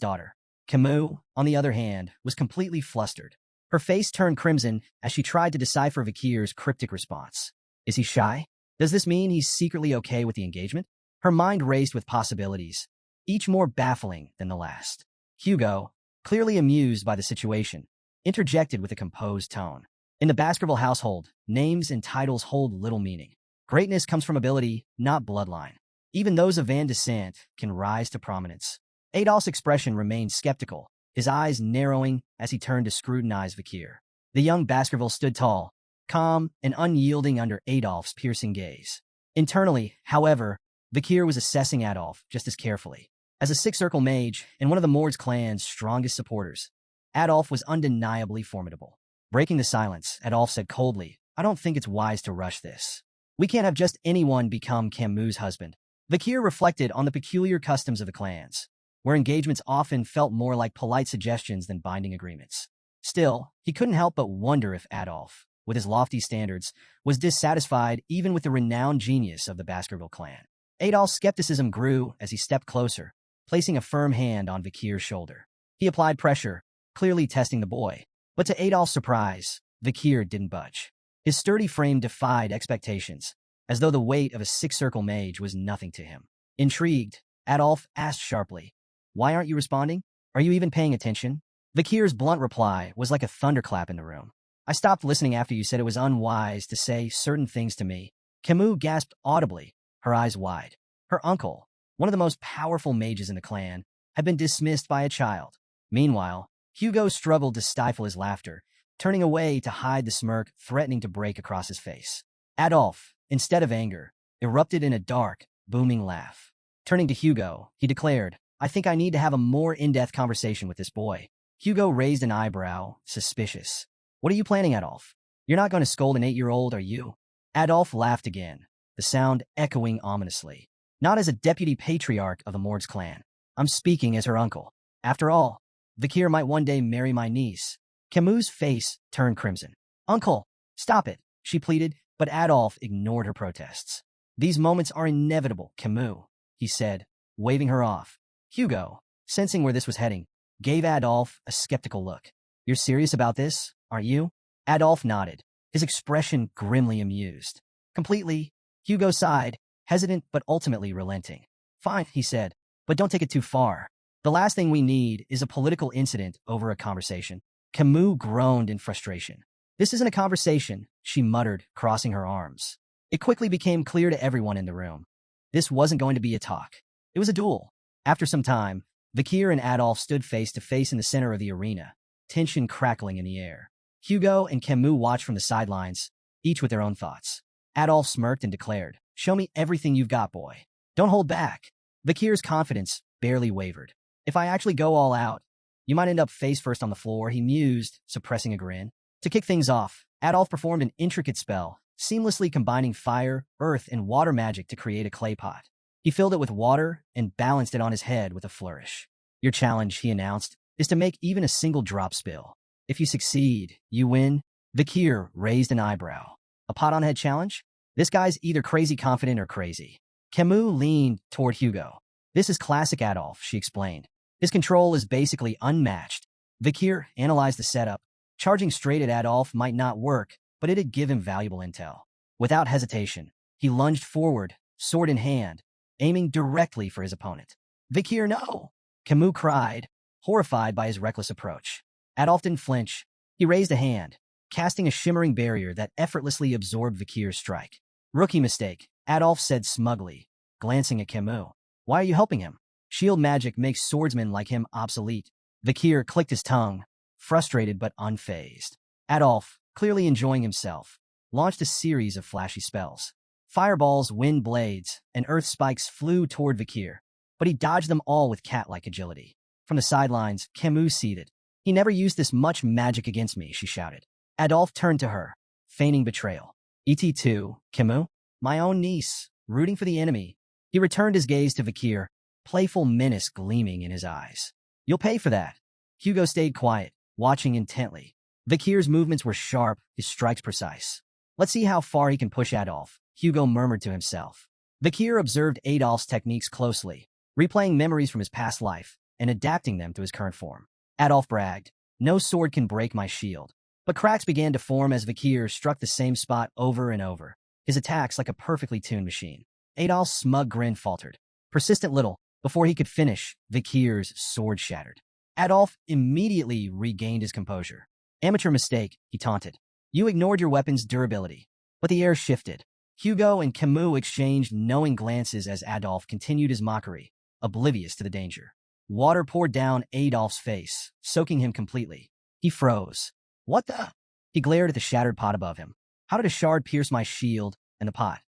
daughter?" Camus, on the other hand, was completely flustered. Her face turned crimson as she tried to decipher Vakir's cryptic response. Is he shy? Does this mean he's secretly okay with the engagement? Her mind raced with possibilities, each more baffling than the last. Hugo, clearly amused by the situation, interjected with a composed tone. "In the Baskerville household, names and titles hold little meaning. Greatness comes from ability, not bloodline. Even those of Van descent can rise to prominence." Adolf's expression remained skeptical, his eyes narrowing as he turned to scrutinize Vakir. The young Baskerville stood tall, calm and unyielding under Adolf's piercing gaze. Internally, however, Vakir was assessing Adolf just as carefully. As a six-circle mage and one of the Morgs clan's strongest supporters, Adolf was undeniably formidable. Breaking the silence, Adolf said coldly, "I don't think it's wise to rush this. We can't have just anyone become Camus' husband." Vakir reflected on the peculiar customs of the clans, where engagements often felt more like polite suggestions than binding agreements. Still, he couldn't help but wonder if Adolf, with his lofty standards, was dissatisfied even with the renowned genius of the Baskerville clan. Adolf's skepticism grew as he stepped closer, placing a firm hand on Vakir's shoulder. He applied pressure, clearly testing the boy, But to Adolf's surprise, Vakir didn't budge. His sturdy frame defied expectations, as though the weight of a six-circle mage was nothing to him. Intrigued, Adolf asked sharply, "Why aren't you responding? Are you even paying attention?" Vakir's blunt reply was like a thunderclap in the room. "I stopped listening after you said it was unwise to say certain things to me." Camus gasped audibly, her eyes wide. Her uncle, one of the most powerful mages in the clan, had been dismissed by a child. Meanwhile, Hugo struggled to stifle his laughter, turning away to hide the smirk threatening to break across his face. Adolf, instead of anger, erupted in a dark, booming laugh. Turning to Hugo, he declared, "I think I need to have a more in-depth conversation with this boy." Hugo raised an eyebrow, suspicious. "What are you planning, Adolf? You're not going to scold an 8-year-old, are you?" Adolf laughed again, the sound echoing ominously. "Not as a deputy patriarch of the Morgs clan. I'm speaking as her uncle. After all, Vakir might one day marry my niece." Camus' face turned crimson. "Uncle, stop it," she pleaded, but Adolf ignored her protests. "These moments are inevitable, Camus," he said, waving her off. Hugo, sensing where this was heading, gave Adolf a skeptical look. "You're serious about this, aren't you?" Adolf nodded, his expression grimly amused. "Completely." Hugo sighed, hesitant but ultimately relenting. "Fine," he said, "but don't take it too far. The last thing we need is a political incident over a conversation." Camus groaned in frustration. "This isn't a conversation," she muttered, crossing her arms. It quickly became clear to everyone in the room. This wasn't going to be a talk. It was a duel. After some time, Vakir and Adolf stood face to face in the center of the arena, tension crackling in the air. Hugo and Camus watched from the sidelines, each with their own thoughts. Adolf smirked and declared, "Show me everything you've got, boy. Don't hold back." Vakir's confidence barely wavered. "If I actually go all out, you might end up face first on the floor," he mused, suppressing a grin. To kick things off, Adolf performed an intricate spell, seamlessly combining fire, earth, and water magic to create a clay pot. He filled it with water and balanced it on his head with a flourish. "Your challenge," he announced, "is to make even a single drop spill. If you succeed, you win." Vakir raised an eyebrow. "A pot-on-head challenge? This guy's either crazy confident or crazy." Camus leaned toward Hugo. "This is classic Adolf," she explained. "His control is basically unmatched." Vakir analyzed the setup. Charging straight at Adolf might not work, but it'd give him valuable intel. Without hesitation, he lunged forward, sword in hand, aiming directly for his opponent. "Vakir, no!" Camus cried, horrified by his reckless approach. Adolf didn't flinch. He raised a hand, casting a shimmering barrier that effortlessly absorbed Vakir's strike. "Rookie mistake," Adolf said smugly, glancing at Camus. "Why are you helping him? Shield magic makes swordsmen like him obsolete." Vakir clicked his tongue, frustrated but unfazed. Adolf, clearly enjoying himself, launched a series of flashy spells. Fireballs, wind blades, and earth spikes flew toward Vakir, but he dodged them all with cat-like agility. From the sidelines, Camus seethed. "He never used this much magic against me," she shouted. Adolf turned to her, feigning betrayal. "Et2, Camus? My own niece, rooting for the enemy." He returned his gaze to Vakir, playful menace gleaming in his eyes. "You'll pay for that." Hugo stayed quiet, watching intently. Vakir's movements were sharp, his strikes precise. "Let's see how far he can push Adolf," Hugo murmured to himself. Vakir observed Adolf's techniques closely, replaying memories from his past life and adapting them to his current form. Adolf bragged, "No sword can break my shield." But cracks began to form as Vakir struck the same spot over and over, his attacks like a perfectly tuned machine. Adolf's smug grin faltered. Persistent little, before he could finish, Vakir's sword shattered. Adolf immediately regained his composure. "Amateur mistake," he taunted. "You ignored your weapon's durability." But the air shifted. Hugo and Camus exchanged knowing glances as Adolf continued his mockery, oblivious to the danger. Water poured down Adolf's face, soaking him completely. He froze. "What the?" He glared at the shattered pot above him. "How did a shard pierce my shield and the pot?"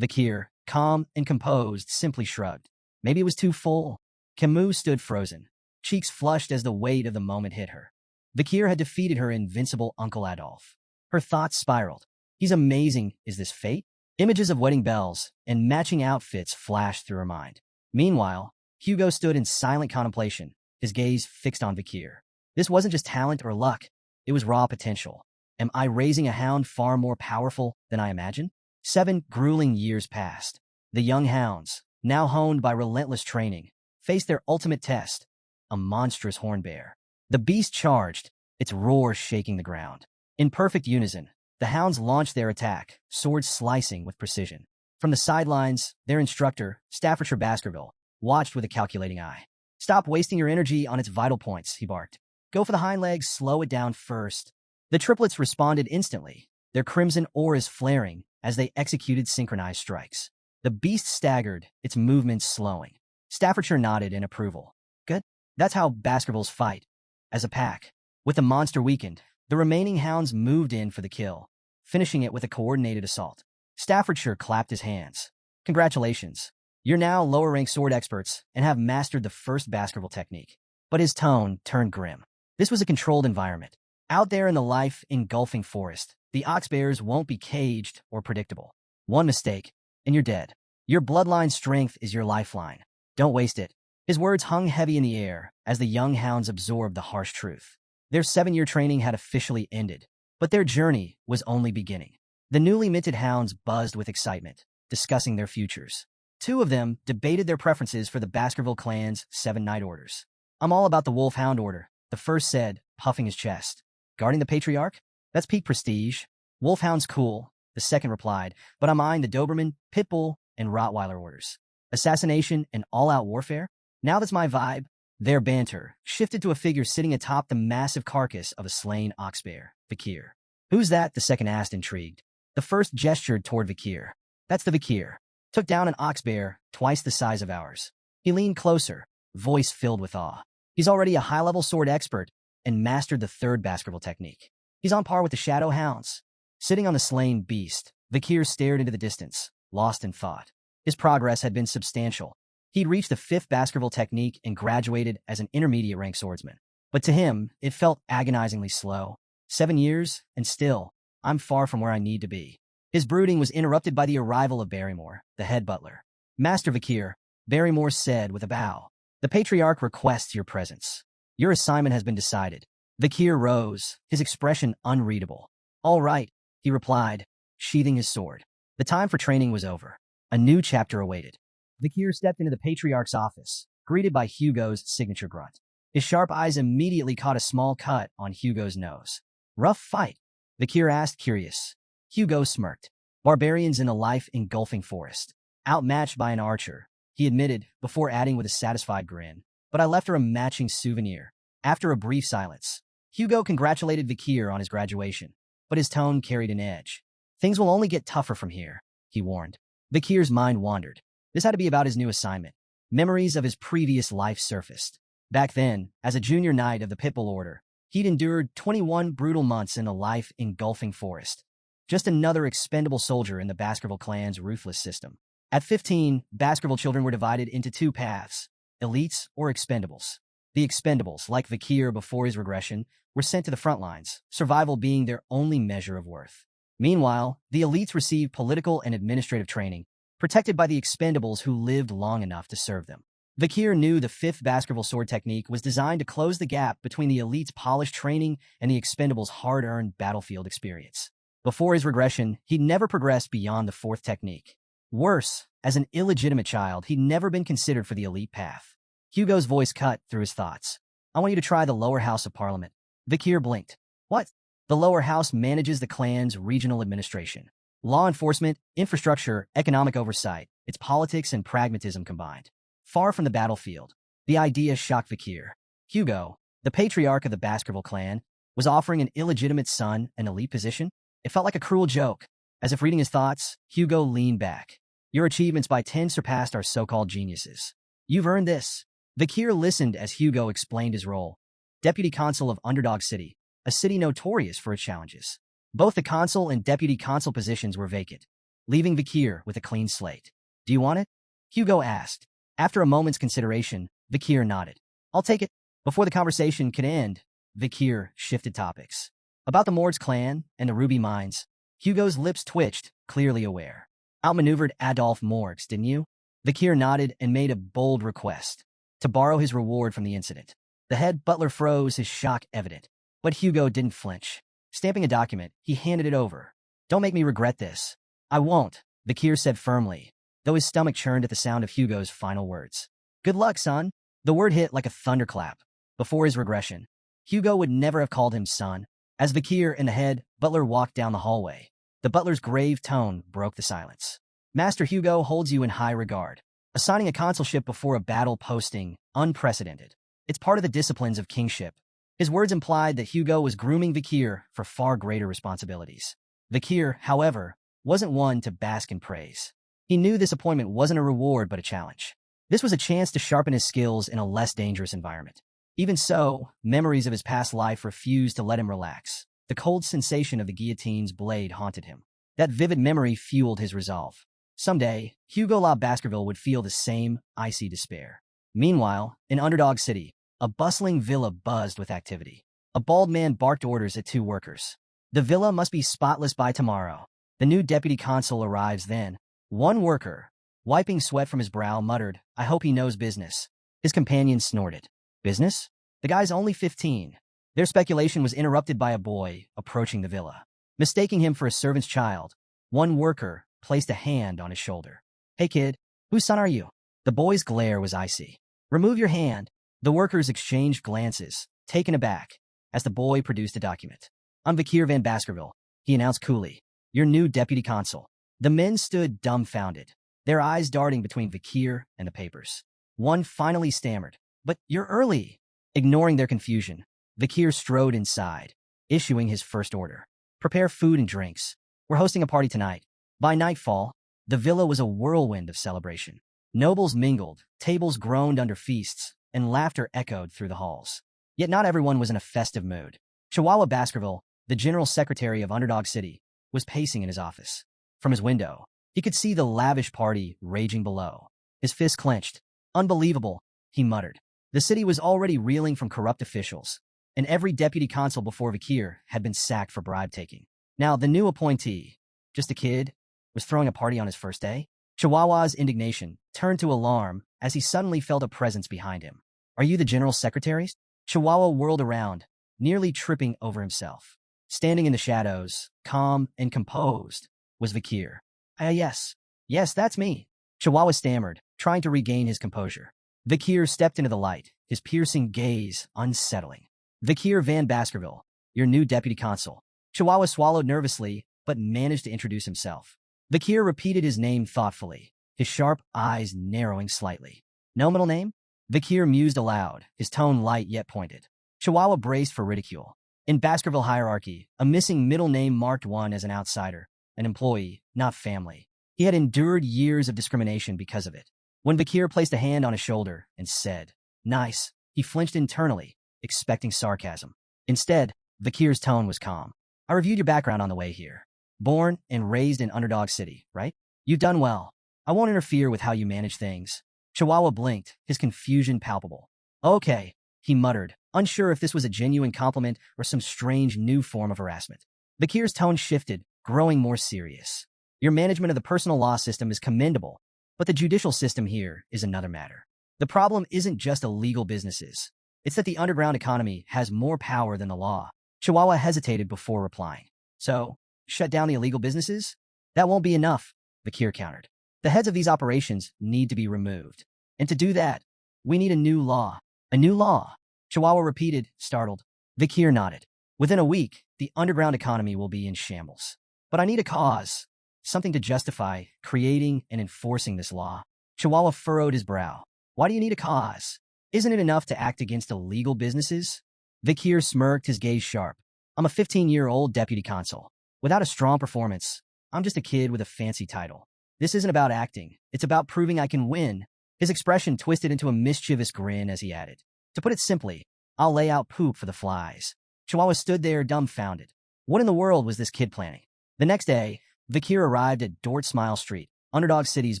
Vakir, calm and composed, simply shrugged. "Maybe it was too full." Camus stood frozen, cheeks flushed as the weight of the moment hit her. Vakir had defeated her invincible Uncle Adolf. Her thoughts spiraled. "He's amazing. Is this fate?" Images of wedding bells and matching outfits flashed through her mind. Meanwhile, Hugo stood in silent contemplation, his gaze fixed on Vakir. This wasn't just talent or luck. It was raw potential. Am I raising a hound far more powerful than I imagined? 7 grueling years passed. The young hounds, now honed by relentless training, faced their ultimate test, a monstrous horn bear. The beast charged, its roar shaking the ground. In perfect unison, the hounds launched their attack, swords slicing with precision. From the sidelines, their instructor, Staffordshire Baskerville, watched with a calculating eye. "Stop wasting your energy on its vital points," he barked. "Go for the hind legs, slow it down first." The triplets responded instantly, their crimson auras flaring as they executed synchronized strikes. The beast staggered, its movements slowing. Staffordshire nodded in approval. "Good. That's how Baskervilles fight. As a pack." With the monster weakened, the remaining hounds moved in for the kill, finishing it with a coordinated assault. Staffordshire clapped his hands. "Congratulations. You're now lower-rank sword experts and have mastered the first Baskerville technique." But his tone turned grim. This was a controlled environment. Out there in the life-engulfing forest, the oxbears won't be caged or predictable. One mistake, and you're dead. Your bloodline strength is your lifeline. Don't waste it. His words hung heavy in the air as the young hounds absorbed the harsh truth. Their 7-year training had officially ended, but their journey was only beginning. The newly minted hounds buzzed with excitement, discussing their futures. 2 of them debated their preferences for the Baskerville clan's 7 knight orders. "I'm all about the Wolf-Hound order," the first said, puffing his chest. "Guarding the Patriarch? That's peak prestige. Wolfhound's cool," the second replied, "but I'm eyeing the Doberman, Pitbull, and Rottweiler orders. Assassination and all-out warfare? Now that's my vibe." Their banter shifted to a figure sitting atop the massive carcass of a slain oxbear, Vakir. "Who's that?" the second asked, intrigued. The first gestured toward Vakir. "That's the Vakir. Took down an oxbear twice the size of ours." He leaned closer, voice filled with awe. "He's already a high-level sword expert and mastered the 3rd Baskerville technique. He's on par with the Shadow Hounds." Sitting on the slain beast, Vakir stared into the distance, lost in thought. His progress had been substantial. He'd reached the 5th Baskerville technique and graduated as an intermediate-rank swordsman. But to him, it felt agonizingly slow. 7 years, and still, I'm far from where I need to be. His brooding was interrupted by the arrival of Barrymore, the head butler. "Master Vakir," Barrymore said with a bow, "the Patriarch requests your presence. Your assignment has been decided." Vakir rose, his expression unreadable. "All right," he replied, sheathing his sword. The time for training was over. A new chapter awaited. Vakir stepped into the Patriarch's office, greeted by Hugo's signature grunt. His sharp eyes immediately caught a small cut on Hugo's nose. "Rough fight?" Vakir asked, curious. Hugo smirked. "Barbarians in a life-engulfing forest. Outmatched by an archer," he admitted, before adding with a satisfied grin. "But I left her a matching souvenir." After a brief silence, Hugo congratulated Vakir on his graduation, but his tone carried an edge. "Things will only get tougher from here," he warned. Vakir's mind wandered. This had to be about his new assignment. Memories of his previous life surfaced. Back then, as a junior knight of the Pitbull Order, he'd endured 21 brutal months in a life-engulfing forest. Just another expendable soldier in the Baskerville clan's ruthless system. At 15, Baskerville children were divided into 2 paths, elites or expendables. The expendables, like Vakir before his regression, were sent to the front lines, survival being their only measure of worth. Meanwhile, the elites received political and administrative training, protected by the expendables who lived long enough to serve them. Vakir knew the 5th Baskerville sword technique was designed to close the gap between the elite's polished training and the expendables' hard-earned battlefield experience. Before his regression, he'd never progressed beyond the 4th technique. Worse, as an illegitimate child, he'd never been considered for the elite path. Hugo's voice cut through his thoughts. "I want you to try the lower house of Parliament." Vakir blinked. "What?" "The lower house manages the clan's regional administration. Law enforcement, infrastructure, economic oversight, its politics and pragmatism combined. Far from the battlefield." The idea shocked Vakir. Hugo, the patriarch of the Baskerville clan, was offering an illegitimate son an elite position? It felt like a cruel joke. As if reading his thoughts, Hugo leaned back. "Your achievements by 10 surpassed our so-called geniuses. You've earned this." Vakir listened as Hugo explained his role. Deputy Consul of Underdog City, a city notorious for its challenges. Both the consul and deputy consul positions were vacant, leaving Vakir with a clean slate. "Do you want it?" Hugo asked. After a moment's consideration, Vakir nodded. "I'll take it." Before the conversation could end, Vakir shifted topics. About the Morgs clan and the Ruby Mines, Hugo's lips twitched, clearly aware. "Outmaneuvered Adolf Morgs, didn't you?" Vakir nodded and made a bold request. To borrow his reward from the incident. The head butler froze, his shock evident. But Hugo didn't flinch. Stamping a document, he handed it over. "Don't make me regret this." "I won't," Vakir said firmly, though his stomach churned at the sound of Hugo's final words. "Good luck, son." The word hit like a thunderclap. Before his regression, Hugo would never have called him son. As Vakir and the head butler walked down the hallway, the butler's grave tone broke the silence. Master Hugo holds you in high regard. Assigning a consulship before a battle posting, unprecedented. It's part of the disciplines of kingship. His words implied that Hugo was grooming Vakir for far greater responsibilities. Vakir, however, wasn't one to bask in praise. He knew this appointment wasn't a reward but a challenge. This was a chance to sharpen his skills in a less dangerous environment. Even so, memories of his past life refused to let him relax. The cold sensation of the guillotine's blade haunted him. That vivid memory fueled his resolve. Someday, Hugo La Baskerville would feel the same icy despair. Meanwhile, in Underdog City, a bustling villa buzzed with activity. A bald man barked orders at two workers. The villa must be spotless by tomorrow. The new deputy consul arrives then. One worker, wiping sweat from his brow, muttered, "I hope he knows business." His companion snorted. "Business? The guy's only 15. Their speculation was interrupted by a boy approaching the villa. Mistaking him for a servant's child, one worker placed a hand on his shoulder. "Hey kid, whose son are you?" The boy's glare was icy. "Remove your hand." The workers exchanged glances, taken aback, as the boy produced a document. "I'm Vakir van Baskerville," he announced coolly. "Your new deputy consul." The men stood dumbfounded, their eyes darting between Vakir and the papers. One finally stammered, "But you're early." Ignoring their confusion, Vakir strode inside, issuing his first order. "Prepare food and drinks. We're hosting a party tonight." By nightfall, the villa was a whirlwind of celebration. Nobles mingled, tables groaned under feasts, and laughter echoed through the halls. Yet not everyone was in a festive mood. Chihuahua Baskerville, the general secretary of Underdog City, was pacing in his office. From his window, he could see the lavish party raging below. His fists clenched. "Unbelievable," he muttered. The city was already reeling from corrupt officials, and every deputy consul before Vakir had been sacked for bribe-taking. Now, the new appointee, just a kid, was throwing a party on his first day? Chihuahua's indignation turned to alarm as he suddenly felt a presence behind him. "Are you the general secretary?" Chihuahua whirled around, nearly tripping over himself. Standing in the shadows, calm and composed, was Vakir. Yes. Yes, that's me." Chihuahua stammered, trying to regain his composure. Vakir stepped into the light, his piercing gaze unsettling. "Vakir van Baskerville, your new deputy consul." Chihuahua swallowed nervously, but managed to introduce himself. Vakir repeated his name thoughtfully, his sharp eyes narrowing slightly. "No middle name?" Vakir mused aloud, his tone light yet pointed. Chihuahua braced for ridicule. In Baskerville hierarchy, a missing middle name marked one as an outsider, an employee, not family. He had endured years of discrimination because of it. When Vakir placed a hand on his shoulder and said, "Nice," he flinched internally, expecting sarcasm. Instead, Vakir's tone was calm. "I reviewed your background on the way here. Born and raised in Underdog City, right? You've done well. I won't interfere with how you manage things." Chihuahua blinked, his confusion palpable. "Okay," he muttered, unsure if this was a genuine compliment or some strange new form of harassment. Vakir's tone shifted, growing more serious. "Your management of the personal law system is commendable, but the judicial system here is another matter. The problem isn't just illegal businesses. It's that the underground economy has more power than the law." Chihuahua hesitated before replying. "So, shut down the illegal businesses? That won't be enough," Vakir countered. "The heads of these operations need to be removed. And to do that, we need a new law." "A new law?" Chihuahua repeated, startled. Vakir nodded. "Within a week, the underground economy will be in shambles. But I need a cause, something to justify creating and enforcing this law." Chihuahua furrowed his brow. "Why do you need a cause? Isn't it enough to act against illegal businesses?" Vakir smirked, his gaze sharp. "I'm a 15-year-old deputy consul. Without a strong performance, I'm just a kid with a fancy title. This isn't about acting. It's about proving I can win." His expression twisted into a mischievous grin as he added, "To put it simply, I'll lay out poop for the flies." Chihuahua stood there dumbfounded. What in the world was this kid planning? The next day, Vakir arrived at Dort Smile Street, Underdog City's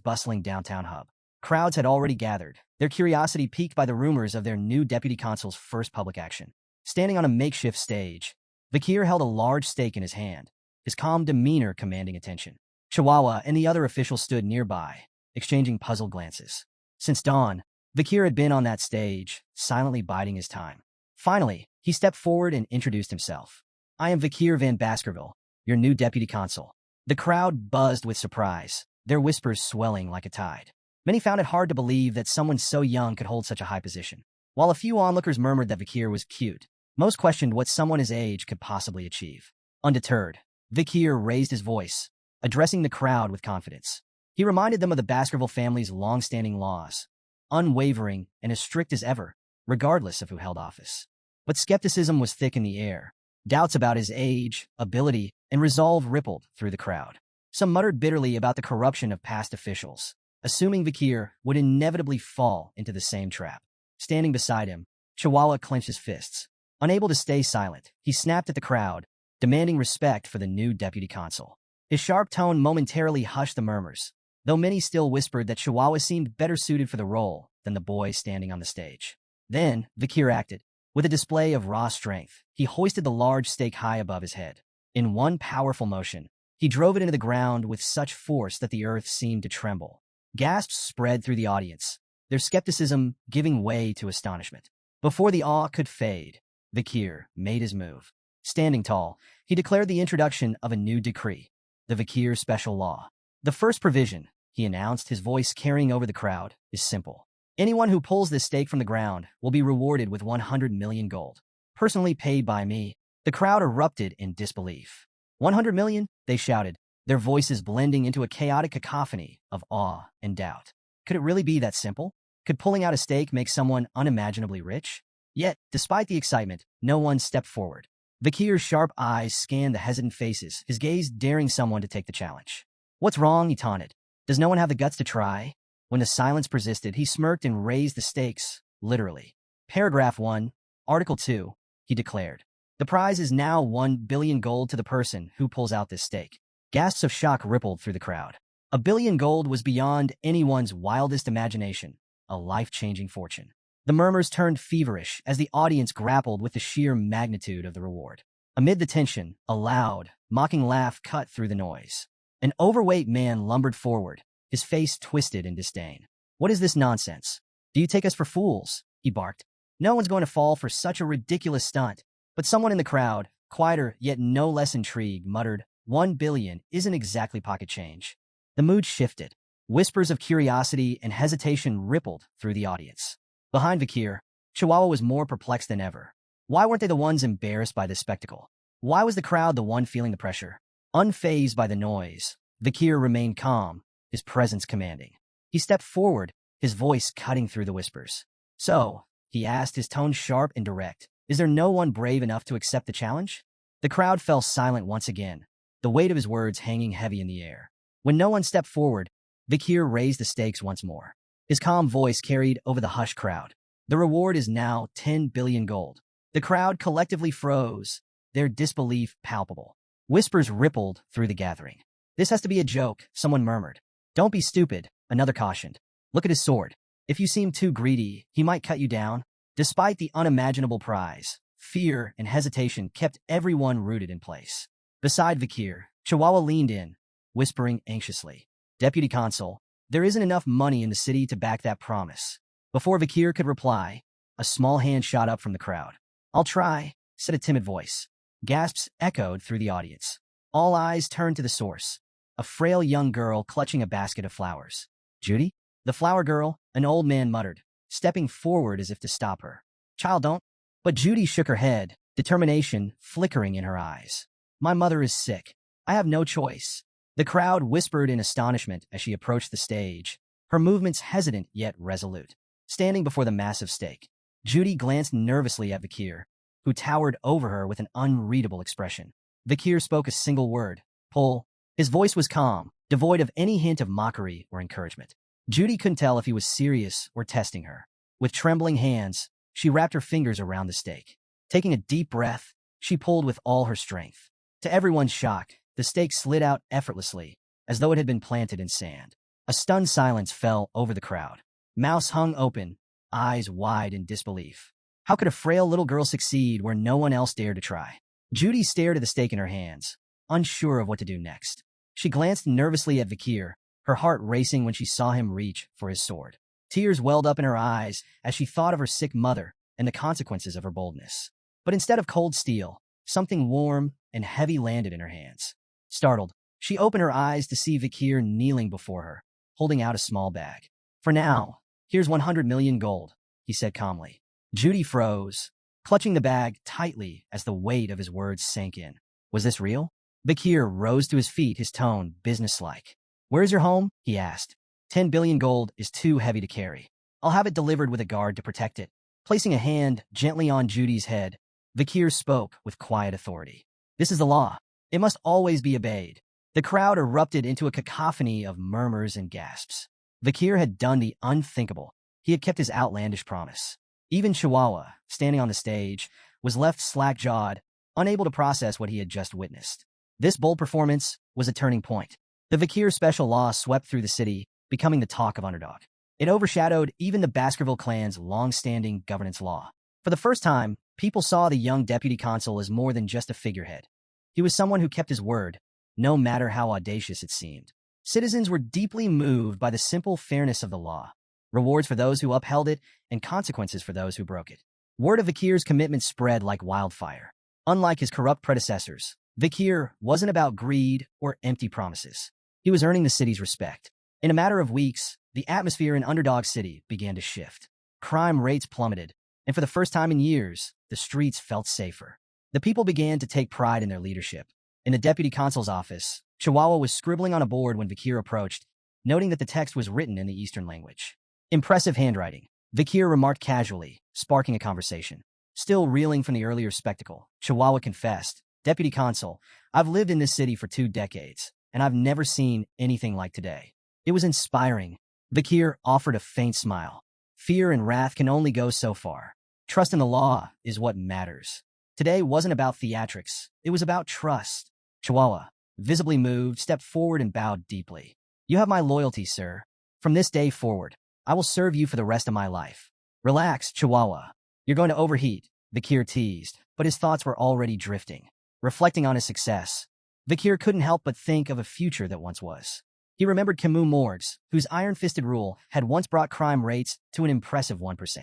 bustling downtown hub. Crowds had already gathered, their curiosity piqued by the rumors of their new deputy consul's first public action. Standing on a makeshift stage, Vakir held a large stake in his hand, his calm demeanor commanding attention. Chihuahua and the other officials stood nearby, exchanging puzzled glances. Since dawn, Vakir had been on that stage, silently biding his time. Finally, he stepped forward and introduced himself. "I am Vakir van Baskerville, your new deputy consul." The crowd buzzed with surprise, their whispers swelling like a tide. Many found it hard to believe that someone so young could hold such a high position. While a few onlookers murmured that Vakir was cute, Most questioned what someone his age could possibly achieve. Undeterred, Vakir raised his voice, addressing the crowd with confidence. He reminded them of the Baskerville family's long-standing laws, unwavering and as strict as ever, regardless of who held office. But skepticism was thick in the air. Doubts about his age, ability, and resolve rippled through the crowd. Some muttered bitterly about the corruption of past officials, assuming Vakir would inevitably fall into the same trap. Standing beside him, Chihuahua clenched his fists. Unable to stay silent, he snapped at the crowd, demanding respect for the new deputy consul. His sharp tone momentarily hushed the murmurs, though many still whispered that Chihuahua seemed better suited for the role than the boy standing on the stage. Then, Vakir acted. With a display of raw strength, he hoisted the large stake high above his head. In one powerful motion, he drove it into the ground with such force that the earth seemed to tremble. Gasps spread through the audience, their skepticism giving way to astonishment. Before the awe could fade, Vakir made his move. Standing tall, he declared the introduction of a new decree, the Vakir Special Law. The first provision, he announced, his voice carrying over the crowd, is simple. Anyone who pulls this stake from the ground will be rewarded with 100 million gold, personally paid by me. The crowd erupted in disbelief. 100 million? They shouted, their voices blending into a chaotic cacophony of awe and doubt. Could it really be that simple? Could pulling out a stake make someone unimaginably rich? Yet, despite the excitement, no one stepped forward. Vakir's sharp eyes scanned the hesitant faces, his gaze daring someone to take the challenge. What's wrong? He taunted. Does no one have the guts to try? When the silence persisted, he smirked and raised the stakes, literally. Paragraph 1, Article 2, he declared. The prize is now 1 billion gold to the person who pulls out this stake. Gasps of shock rippled through the crowd. 1 billion gold was beyond anyone's wildest imagination, a life-changing fortune. The murmurs turned feverish as the audience grappled with the sheer magnitude of the reward. Amid the tension, a loud, mocking laugh cut through the noise. An overweight man lumbered forward, his face twisted in disdain. What is this nonsense? Do you take us for fools? He barked. No one's going to fall for such a ridiculous stunt. But someone in the crowd, quieter yet no less intrigued, muttered, 1 billion isn't exactly pocket change. The mood shifted. Whispers of curiosity and hesitation rippled through the audience. Behind Vakir, Chihuahua was more perplexed than ever. Why weren't they the ones embarrassed by this spectacle? Why was the crowd the one feeling the pressure? Unfazed by the noise, Vakir remained calm, his presence commanding. He stepped forward, his voice cutting through the whispers. So, he asked, his tone sharp and direct, is there no one brave enough to accept the challenge? The crowd fell silent once again, the weight of his words hanging heavy in the air. When no one stepped forward, Vakir raised the stakes once more. His calm voice carried over the hushed crowd. The reward is now 10 billion gold. The crowd collectively froze, their disbelief palpable. Whispers rippled through the gathering. This has to be a joke, someone murmured. Don't be stupid, another cautioned. Look at his sword. If you seem too greedy, he might cut you down. Despite the unimaginable prize, fear and hesitation kept everyone rooted in place. Beside Vakir, Chihuahua leaned in, whispering anxiously. Deputy Consul, there isn't enough money in the city to back that promise. Before Vakir could reply, a small hand shot up from the crowd. I'll try, said a timid voice. Gasps echoed through the audience. All eyes turned to the source, a frail young girl clutching a basket of flowers. Judy? The flower girl, an old man muttered, stepping forward as if to stop her. Child, don't. But Judy shook her head, determination flickering in her eyes. My mother is sick. I have no choice. The crowd whispered in astonishment as she approached the stage, her movements hesitant yet resolute. Standing before the massive stake, Judy glanced nervously at Vakir, who towered over her with an unreadable expression. Vakir spoke a single word, pull. His voice was calm, devoid of any hint of mockery or encouragement. Judy couldn't tell if he was serious or testing her. With trembling hands, she wrapped her fingers around the stake. Taking a deep breath, she pulled with all her strength. To everyone's shock, the stake slid out effortlessly, as though it had been planted in sand. A stunned silence fell over the crowd. Mouths hung open, eyes wide in disbelief. How could a frail little girl succeed where no one else dared to try? Judy stared at the stake in her hands, unsure of what to do next. She glanced nervously at Vakir, her heart racing when she saw him reach for his sword. Tears welled up in her eyes as she thought of her sick mother and the consequences of her boldness. But instead of cold steel, something warm and heavy landed in her hands. Startled, she opened her eyes to see Vakir kneeling before her, holding out a small bag. For now, here's 100 million gold, he said calmly. Judy froze, clutching the bag tightly as the weight of his words sank in. Was this real? Vakir rose to his feet, his tone businesslike. Where's your home? He asked. 10 billion gold is too heavy to carry. I'll have it delivered with a guard to protect it. Placing a hand gently on Judy's head, Vakir spoke with quiet authority. This is the law. It must always be obeyed. The crowd erupted into a cacophony of murmurs and gasps. Vakir had done the unthinkable. He had kept his outlandish promise. Even Chihuahua, standing on the stage, was left slack-jawed, unable to process what he had just witnessed. This bold performance was a turning point. The Vakir special law swept through the city, becoming the talk of Underdog. It overshadowed even the Baskerville clan's long-standing governance law. For the first time, people saw the young deputy consul as more than just a figurehead. He was someone who kept his word, no matter how audacious it seemed. Citizens were deeply moved by the simple fairness of the law, rewards for those who upheld it and consequences for those who broke it. Word of Vakir's commitment spread like wildfire. Unlike his corrupt predecessors, Vakir wasn't about greed or empty promises. He was earning the city's respect. In a matter of weeks, the atmosphere in Underdog City began to shift. Crime rates plummeted, and for the first time in years, the streets felt safer. The people began to take pride in their leadership. In the deputy consul's office, Chihuahua was scribbling on a board when Vakir approached, noting that the text was written in the Eastern language. Impressive handwriting, Vakir remarked casually, sparking a conversation. Still reeling from the earlier spectacle, Chihuahua confessed, Deputy Consul, I've lived in this city for 2 decades, and I've never seen anything like today. It was inspiring. Vakir offered a faint smile. Fear and wrath can only go so far. Trust in the law is what matters. Today wasn't about theatrics. It was about trust. Chihuahua, visibly moved, stepped forward and bowed deeply. You have my loyalty, sir. From this day forward, I will serve you for the rest of my life. Relax, Chihuahua. You're going to overheat, Vakir teased, but his thoughts were already drifting. Reflecting on his success, Vakir couldn't help but think of a future that once was. He remembered Morgs, whose iron-fisted rule had once brought crime rates to an impressive 1%.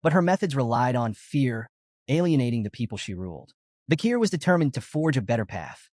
But her methods relied on fear, alienating the people she ruled. Vakir was determined to forge a better path,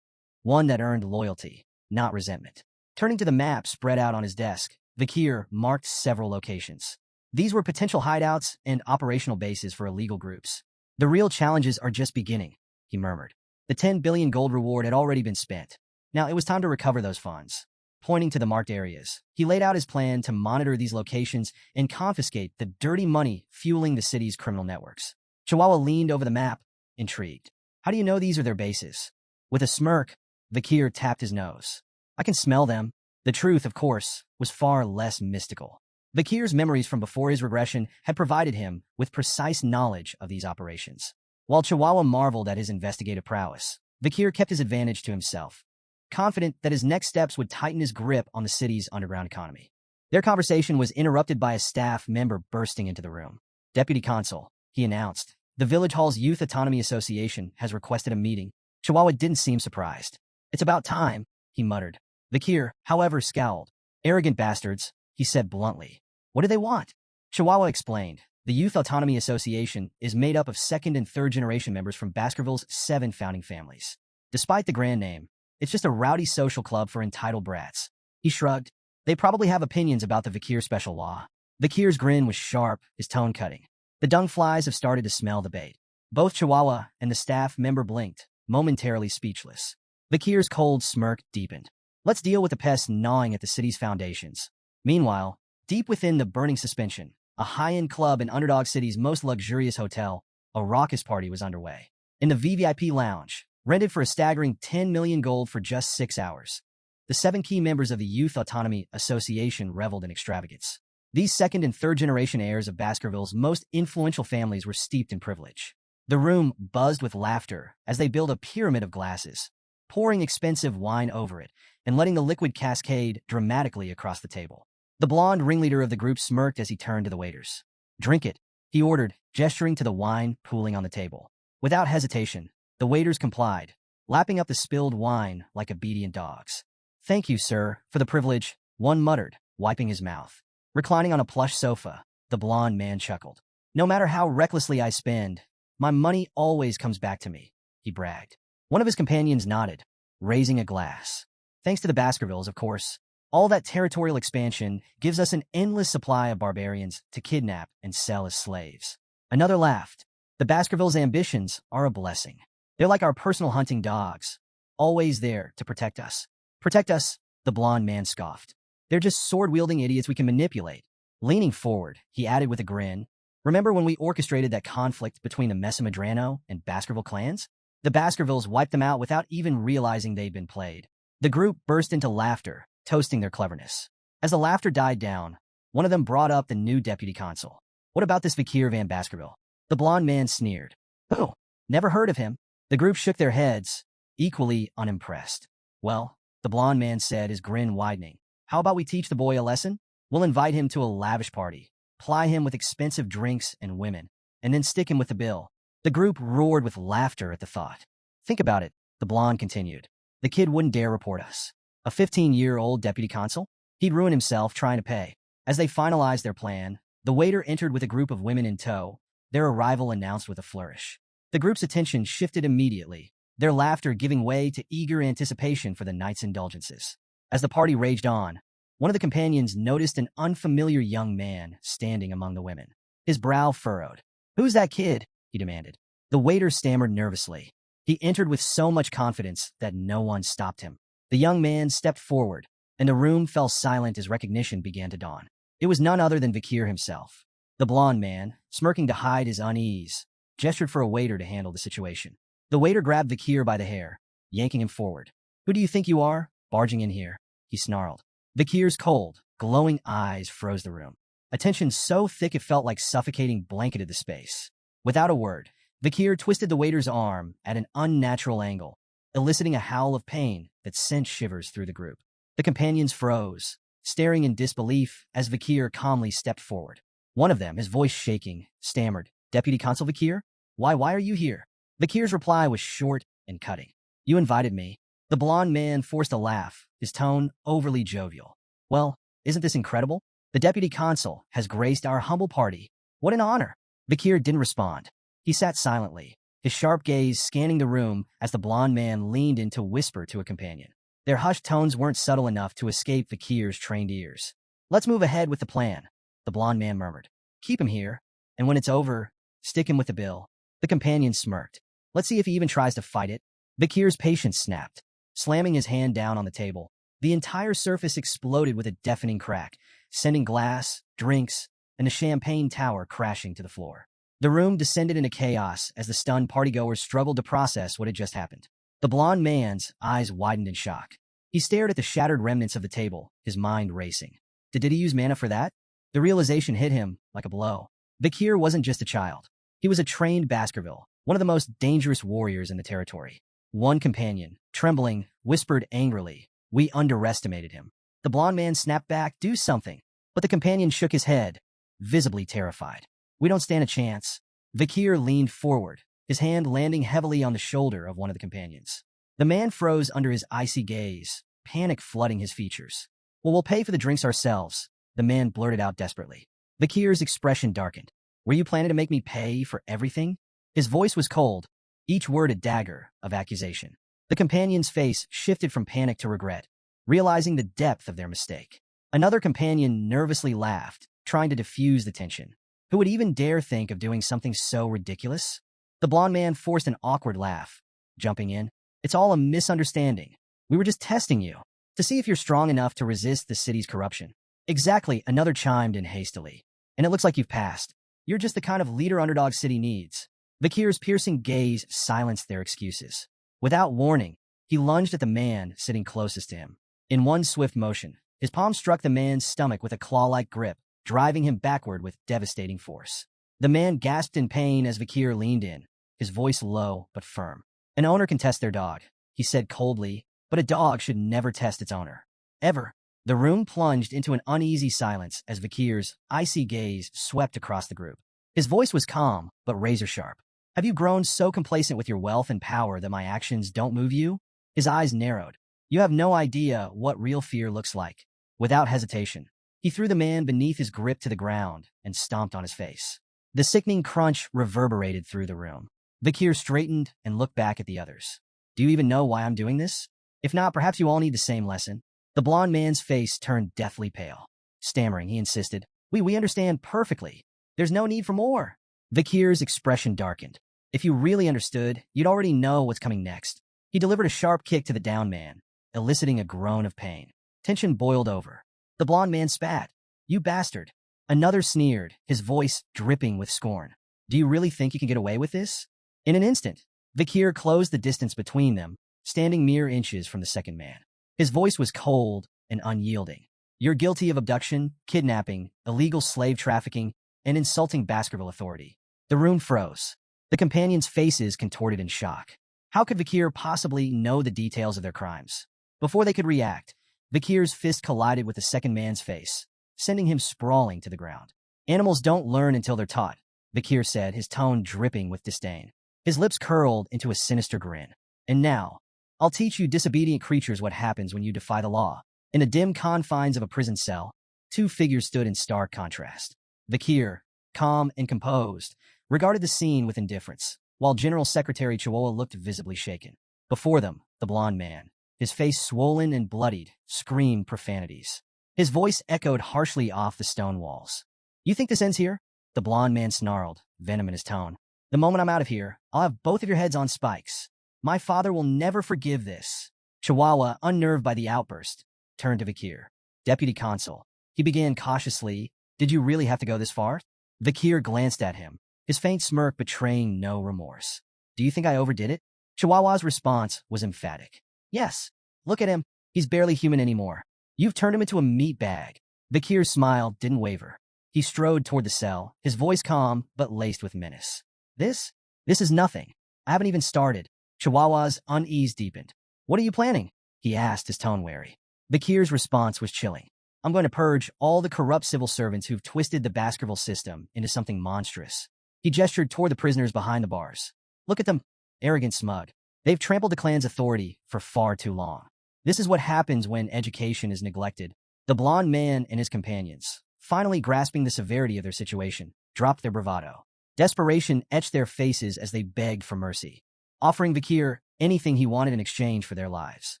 one that earned loyalty, not resentment. Turning to the map spread out on his desk, Vakir marked several locations. These were potential hideouts and operational bases for illegal groups. The real challenges are just beginning, he murmured. The 10 billion gold reward had already been spent. Now it was time to recover those funds. Pointing to the marked areas, he laid out his plan to monitor these locations and confiscate the dirty money fueling the city's criminal networks. Chihuahua leaned over the map, intrigued. How do you know these are their bases? With a smirk, Vakir tapped his nose. I can smell them. The truth, of course, was far less mystical. Vakir's memories from before his regression had provided him with precise knowledge of these operations. While Chihuahua marveled at his investigative prowess, Vakir kept his advantage to himself, confident that his next steps would tighten his grip on the city's underground economy. Their conversation was interrupted by a staff member bursting into the room. Deputy Consul, he announced, the Village Hall's Youth Autonomy Association has requested a meeting. Chihuahua didn't seem surprised. It's about time, he muttered. Vakir, however, scowled. Arrogant bastards, he said bluntly. What do they want? Chihuahua explained. The Youth Autonomy Association is made up of second and third generation members from Baskerville's 7 founding families. Despite the grand name, it's just a rowdy social club for entitled brats. He shrugged. They probably have opinions about the Vakir special law. Vakir's grin was sharp, his tone cutting. The dung flies have started to smell the bait. Both Chihuahua and the staff member blinked, momentarily speechless. Vakir's cold smirk deepened. Let's deal with the pests gnawing at the city's foundations. Meanwhile, deep within the burning suspension, a high-end club in Underdog City's most luxurious hotel, a raucous party was underway. In the VVIP lounge, rented for a staggering 10 million gold for just 6 hours, the 7 key members of the Youth Autonomy Association reveled in extravagance. These second and third generation heirs of Baskerville's most influential families were steeped in privilege. The room buzzed with laughter as they built a pyramid of glasses, pouring expensive wine over it and letting the liquid cascade dramatically across the table. The blonde ringleader of the group smirked as he turned to the waiters. Drink it, he ordered, gesturing to the wine pooling on the table. Without hesitation, the waiters complied, lapping up the spilled wine like obedient dogs. Thank you, sir, for the privilege, one muttered, wiping his mouth. Reclining on a plush sofa, the blonde man chuckled. No matter how recklessly I spend, my money always comes back to me, he bragged. One of his companions nodded, raising a glass. Thanks to the Baskervilles, of course. All that territorial expansion gives us an endless supply of barbarians to kidnap and sell as slaves. Another laughed. The Baskervilles' ambitions are a blessing. They're like our personal hunting dogs, always there to protect us. Protect us, the blonde man scoffed. They're just sword-wielding idiots we can manipulate. Leaning forward, he added with a grin, remember when we orchestrated that conflict between the Mesamadrano and Baskerville clans? The Baskervilles wiped them out without even realizing they'd been played. The group burst into laughter, toasting their cleverness. As the laughter died down, one of them brought up the new deputy consul. What about this Vakir van Baskerville? The blonde man sneered. Oh, never heard of him. The group shook their heads, equally unimpressed. Well, the blonde man said, his grin widening. How about we teach the boy a lesson? We'll invite him to a lavish party, ply him with expensive drinks and women, and then stick him with the bill. The group roared with laughter at the thought. Think about it, the blonde continued. The kid wouldn't dare report us. A 15-year-old deputy consul? He'd ruin himself trying to pay. As they finalized their plan, the waiter entered with a group of women in tow, their arrival announced with a flourish. The group's attention shifted immediately, their laughter giving way to eager anticipation for the night's indulgences. As the party raged on, one of the companions noticed an unfamiliar young man standing among the women. His brow furrowed. Who's that kid? He demanded. The waiter stammered nervously. He entered with so much confidence that no one stopped him. The young man stepped forward, and the room fell silent as recognition began to dawn. It was none other than Vakir himself. The blonde man, smirking to hide his unease, gestured for a waiter to handle the situation. The waiter grabbed Vakir by the hair, yanking him forward. Who do you think you are, barging in here? He snarled. Vakir's cold, glowing eyes froze the room. A tension so thick it felt like suffocating blanketed the space. Without a word, Vakir twisted the waiter's arm at an unnatural angle, eliciting a howl of pain that sent shivers through the group. The companions froze, staring in disbelief as Vakir calmly stepped forward. One of them, his voice shaking, stammered, Deputy Consul Vakir? Why are you here? Vakir's reply was short and cutting. You invited me. The blonde man forced a laugh, his tone overly jovial. Well, isn't this incredible? The deputy consul has graced our humble party. What an honor. Vakir didn't respond. He sat silently, his sharp gaze scanning the room as the blonde man leaned in to whisper to a companion. Their hushed tones weren't subtle enough to escape Vakir's trained ears. Let's move ahead with the plan, the blonde man murmured. Keep him here, and when it's over, stick him with the bill. The companion smirked. Let's see if he even tries to fight it. Vakir's patience snapped. Slamming his hand down on the table, the entire surface exploded with a deafening crack, sending glass, drinks, and the champagne tower crashing to the floor. The room descended into chaos as the stunned partygoers struggled to process what had just happened. The blonde man's eyes widened in shock. He stared at the shattered remnants of the table, his mind racing. Did he use mana for that? The realization hit him like a blow. Vakir wasn't just a child. He was a trained Baskerville, one of the most dangerous warriors in the territory. One companion, trembling, whispered angrily, we underestimated him. The blonde man snapped back, do something. But the companion shook his head, visibly terrified. We don't stand a chance. Vakir leaned forward, his hand landing heavily on the shoulder of one of the companions. The man froze under his icy gaze, panic flooding his features. Well, we'll pay for the drinks ourselves, the man blurted out desperately. Vakir's expression darkened. Were you planning to make me pay for everything? His voice was cold, each word a dagger of accusation. The companion's face shifted from panic to regret, realizing the depth of their mistake. Another companion nervously laughed, trying to diffuse the tension. Who would even dare think of doing something so ridiculous? The blonde man forced an awkward laugh, jumping in. It's all a misunderstanding. We were just testing you, to see if you're strong enough to resist the city's corruption. Exactly, another chimed in hastily. And it looks like you've passed. You're just the kind of leader Underdog City needs. Vakir's piercing gaze silenced their excuses. Without warning, he lunged at the man sitting closest to him. In one swift motion, his palm struck the man's stomach with a claw-like grip, driving him backward with devastating force. The man gasped in pain as Vakir leaned in, his voice low but firm. An owner can test their dog, he said coldly, but a dog should never test its owner. Ever. The room plunged into an uneasy silence as Vakir's icy gaze swept across the group. His voice was calm, but razor-sharp. Have you grown so complacent with your wealth and power that my actions don't move you? His eyes narrowed. You have no idea what real fear looks like. Without hesitation, he threw the man beneath his grip to the ground and stomped on his face. The sickening crunch reverberated through the room. Vakir straightened and looked back at the others. Do you even know why I'm doing this? If not, perhaps you all need the same lesson. The blonde man's face turned deathly pale. Stammering, he insisted, We understand perfectly. There's no need for more. Vakir's expression darkened. If you really understood, you'd already know what's coming next. He delivered a sharp kick to the downed man, eliciting a groan of pain. Tension boiled over. The blond man spat. "You bastard." Another sneered, his voice dripping with scorn. "Do you really think you can get away with this?" In an instant, Vakir closed the distance between them, standing mere inches from the second man. His voice was cold and unyielding. "You're guilty of abduction, kidnapping, illegal slave trafficking, and insulting Baskerville authority." The room froze. The companions' faces contorted in shock. How could Vakir possibly know the details of their crimes? Before they could react, Vakir's fist collided with the second man's face, sending him sprawling to the ground. "Animals don't learn until they're taught," Vakir said, his tone dripping with disdain. His lips curled into a sinister grin. "And now, I'll teach you disobedient creatures what happens when you defy the law." In the dim confines of a prison cell, two figures stood in stark contrast. Vakir, calm and composed, regarded the scene with indifference, while General Secretary Chihuahua looked visibly shaken. Before them, the blond man, his face swollen and bloodied, screamed profanities. His voice echoed harshly off the stone walls. "You think this ends here?" The blond man snarled, venom in his tone. "The moment I'm out of here, I'll have both of your heads on spikes. My father will never forgive this." Chihuahua, unnerved by the outburst, turned to Vakir. "Deputy Consul," he began cautiously, "did you really have to go this far?" Vakir glanced at him, his faint smirk betraying no remorse. "Do you think I overdid it?" Chihuahua's response was emphatic. "Yes. Look at him. He's barely human anymore. You've turned him into a meat bag." Vakir's smile didn't waver. He strode toward the cell, his voice calm but laced with menace. This is nothing. I haven't even started." Chihuahua's unease deepened. "What are you planning?" he asked, his tone wary. Vakir's response was chilling. "I'm going to purge all the corrupt civil servants who've twisted the Baskerville system into something monstrous." He gestured toward the prisoners behind the bars. "Look at them, arrogant, smug. They've trampled the clan's authority for far too long. This is what happens when education is neglected." The blond man and his companions, finally grasping the severity of their situation, dropped their bravado. Desperation etched their faces as they begged for mercy, offering Vakir anything he wanted in exchange for their lives.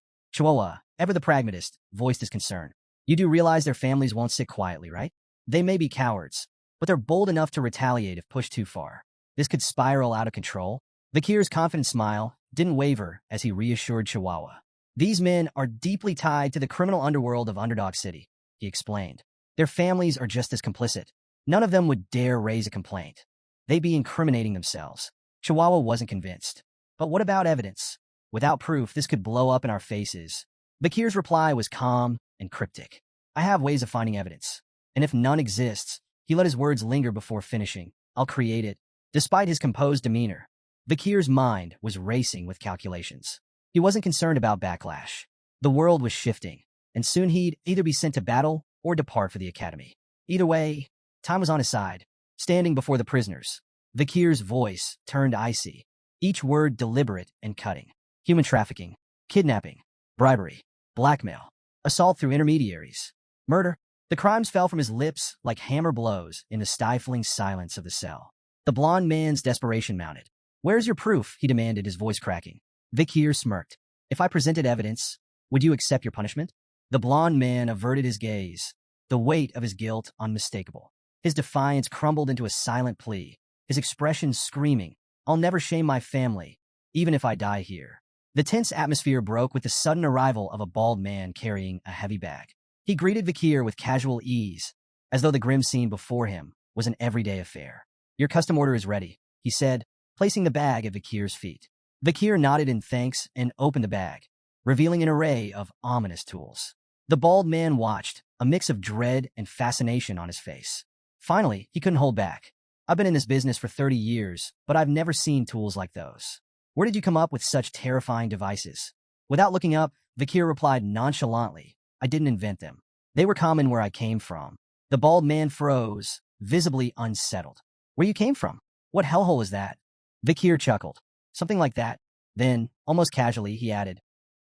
Chihuahua, ever the pragmatist, voiced his concern. "You do realize their families won't sit quietly, right? They may be cowards, but they're bold enough to retaliate if pushed too far. This could spiral out of control." Vakir's confident smile didn't waver as he reassured Chihuahua. "These men are deeply tied to the criminal underworld of Underdog City," he explained. "Their families are just as complicit. None of them would dare raise a complaint. They'd be incriminating themselves." Chihuahua wasn't convinced. "But what about evidence? Without proof, this could blow up in our faces." Vakir's reply was calm and cryptic. "I have ways of finding evidence. And if none exists," he let his words linger before finishing, "I'll create it." Despite his composed demeanor, Vakir's mind was racing with calculations. He wasn't concerned about backlash. The world was shifting, and soon he'd either be sent to battle or depart for the academy. Either way, time was on his side. Standing before the prisoners, Vakir's voice turned icy, each word deliberate and cutting. Human trafficking, kidnapping, bribery, blackmail, assault through intermediaries, murder. The crimes fell from his lips like hammer blows in the stifling silence of the cell. The blond man's desperation mounted. "Where's your proof?" he demanded, his voice cracking. Vakir smirked. "If I presented evidence, would you accept your punishment?" The blond man averted his gaze, the weight of his guilt unmistakable. His defiance crumbled into a silent plea, his expression screaming, "I'll never shame my family, even if I die here." The tense atmosphere broke with the sudden arrival of a bald man carrying a heavy bag. He greeted Vakir with casual ease, as though the grim scene before him was an everyday affair. "Your custom order is ready," he said, placing the bag at Vakir's feet. Vakir nodded in thanks and opened the bag, revealing an array of ominous tools. The bald man watched, a mix of dread and fascination on his face. Finally, he couldn't hold back. "I've been in this business for 30 years, but I've never seen tools like those. Where did you come up with such terrifying devices?" Without looking up, Vakir replied nonchalantly, "I didn't invent them. They were common where I came from." The bald man froze, visibly unsettled. "Where you came from? What hellhole is that?" Vakir chuckled. "Something like that." Then, almost casually, he added,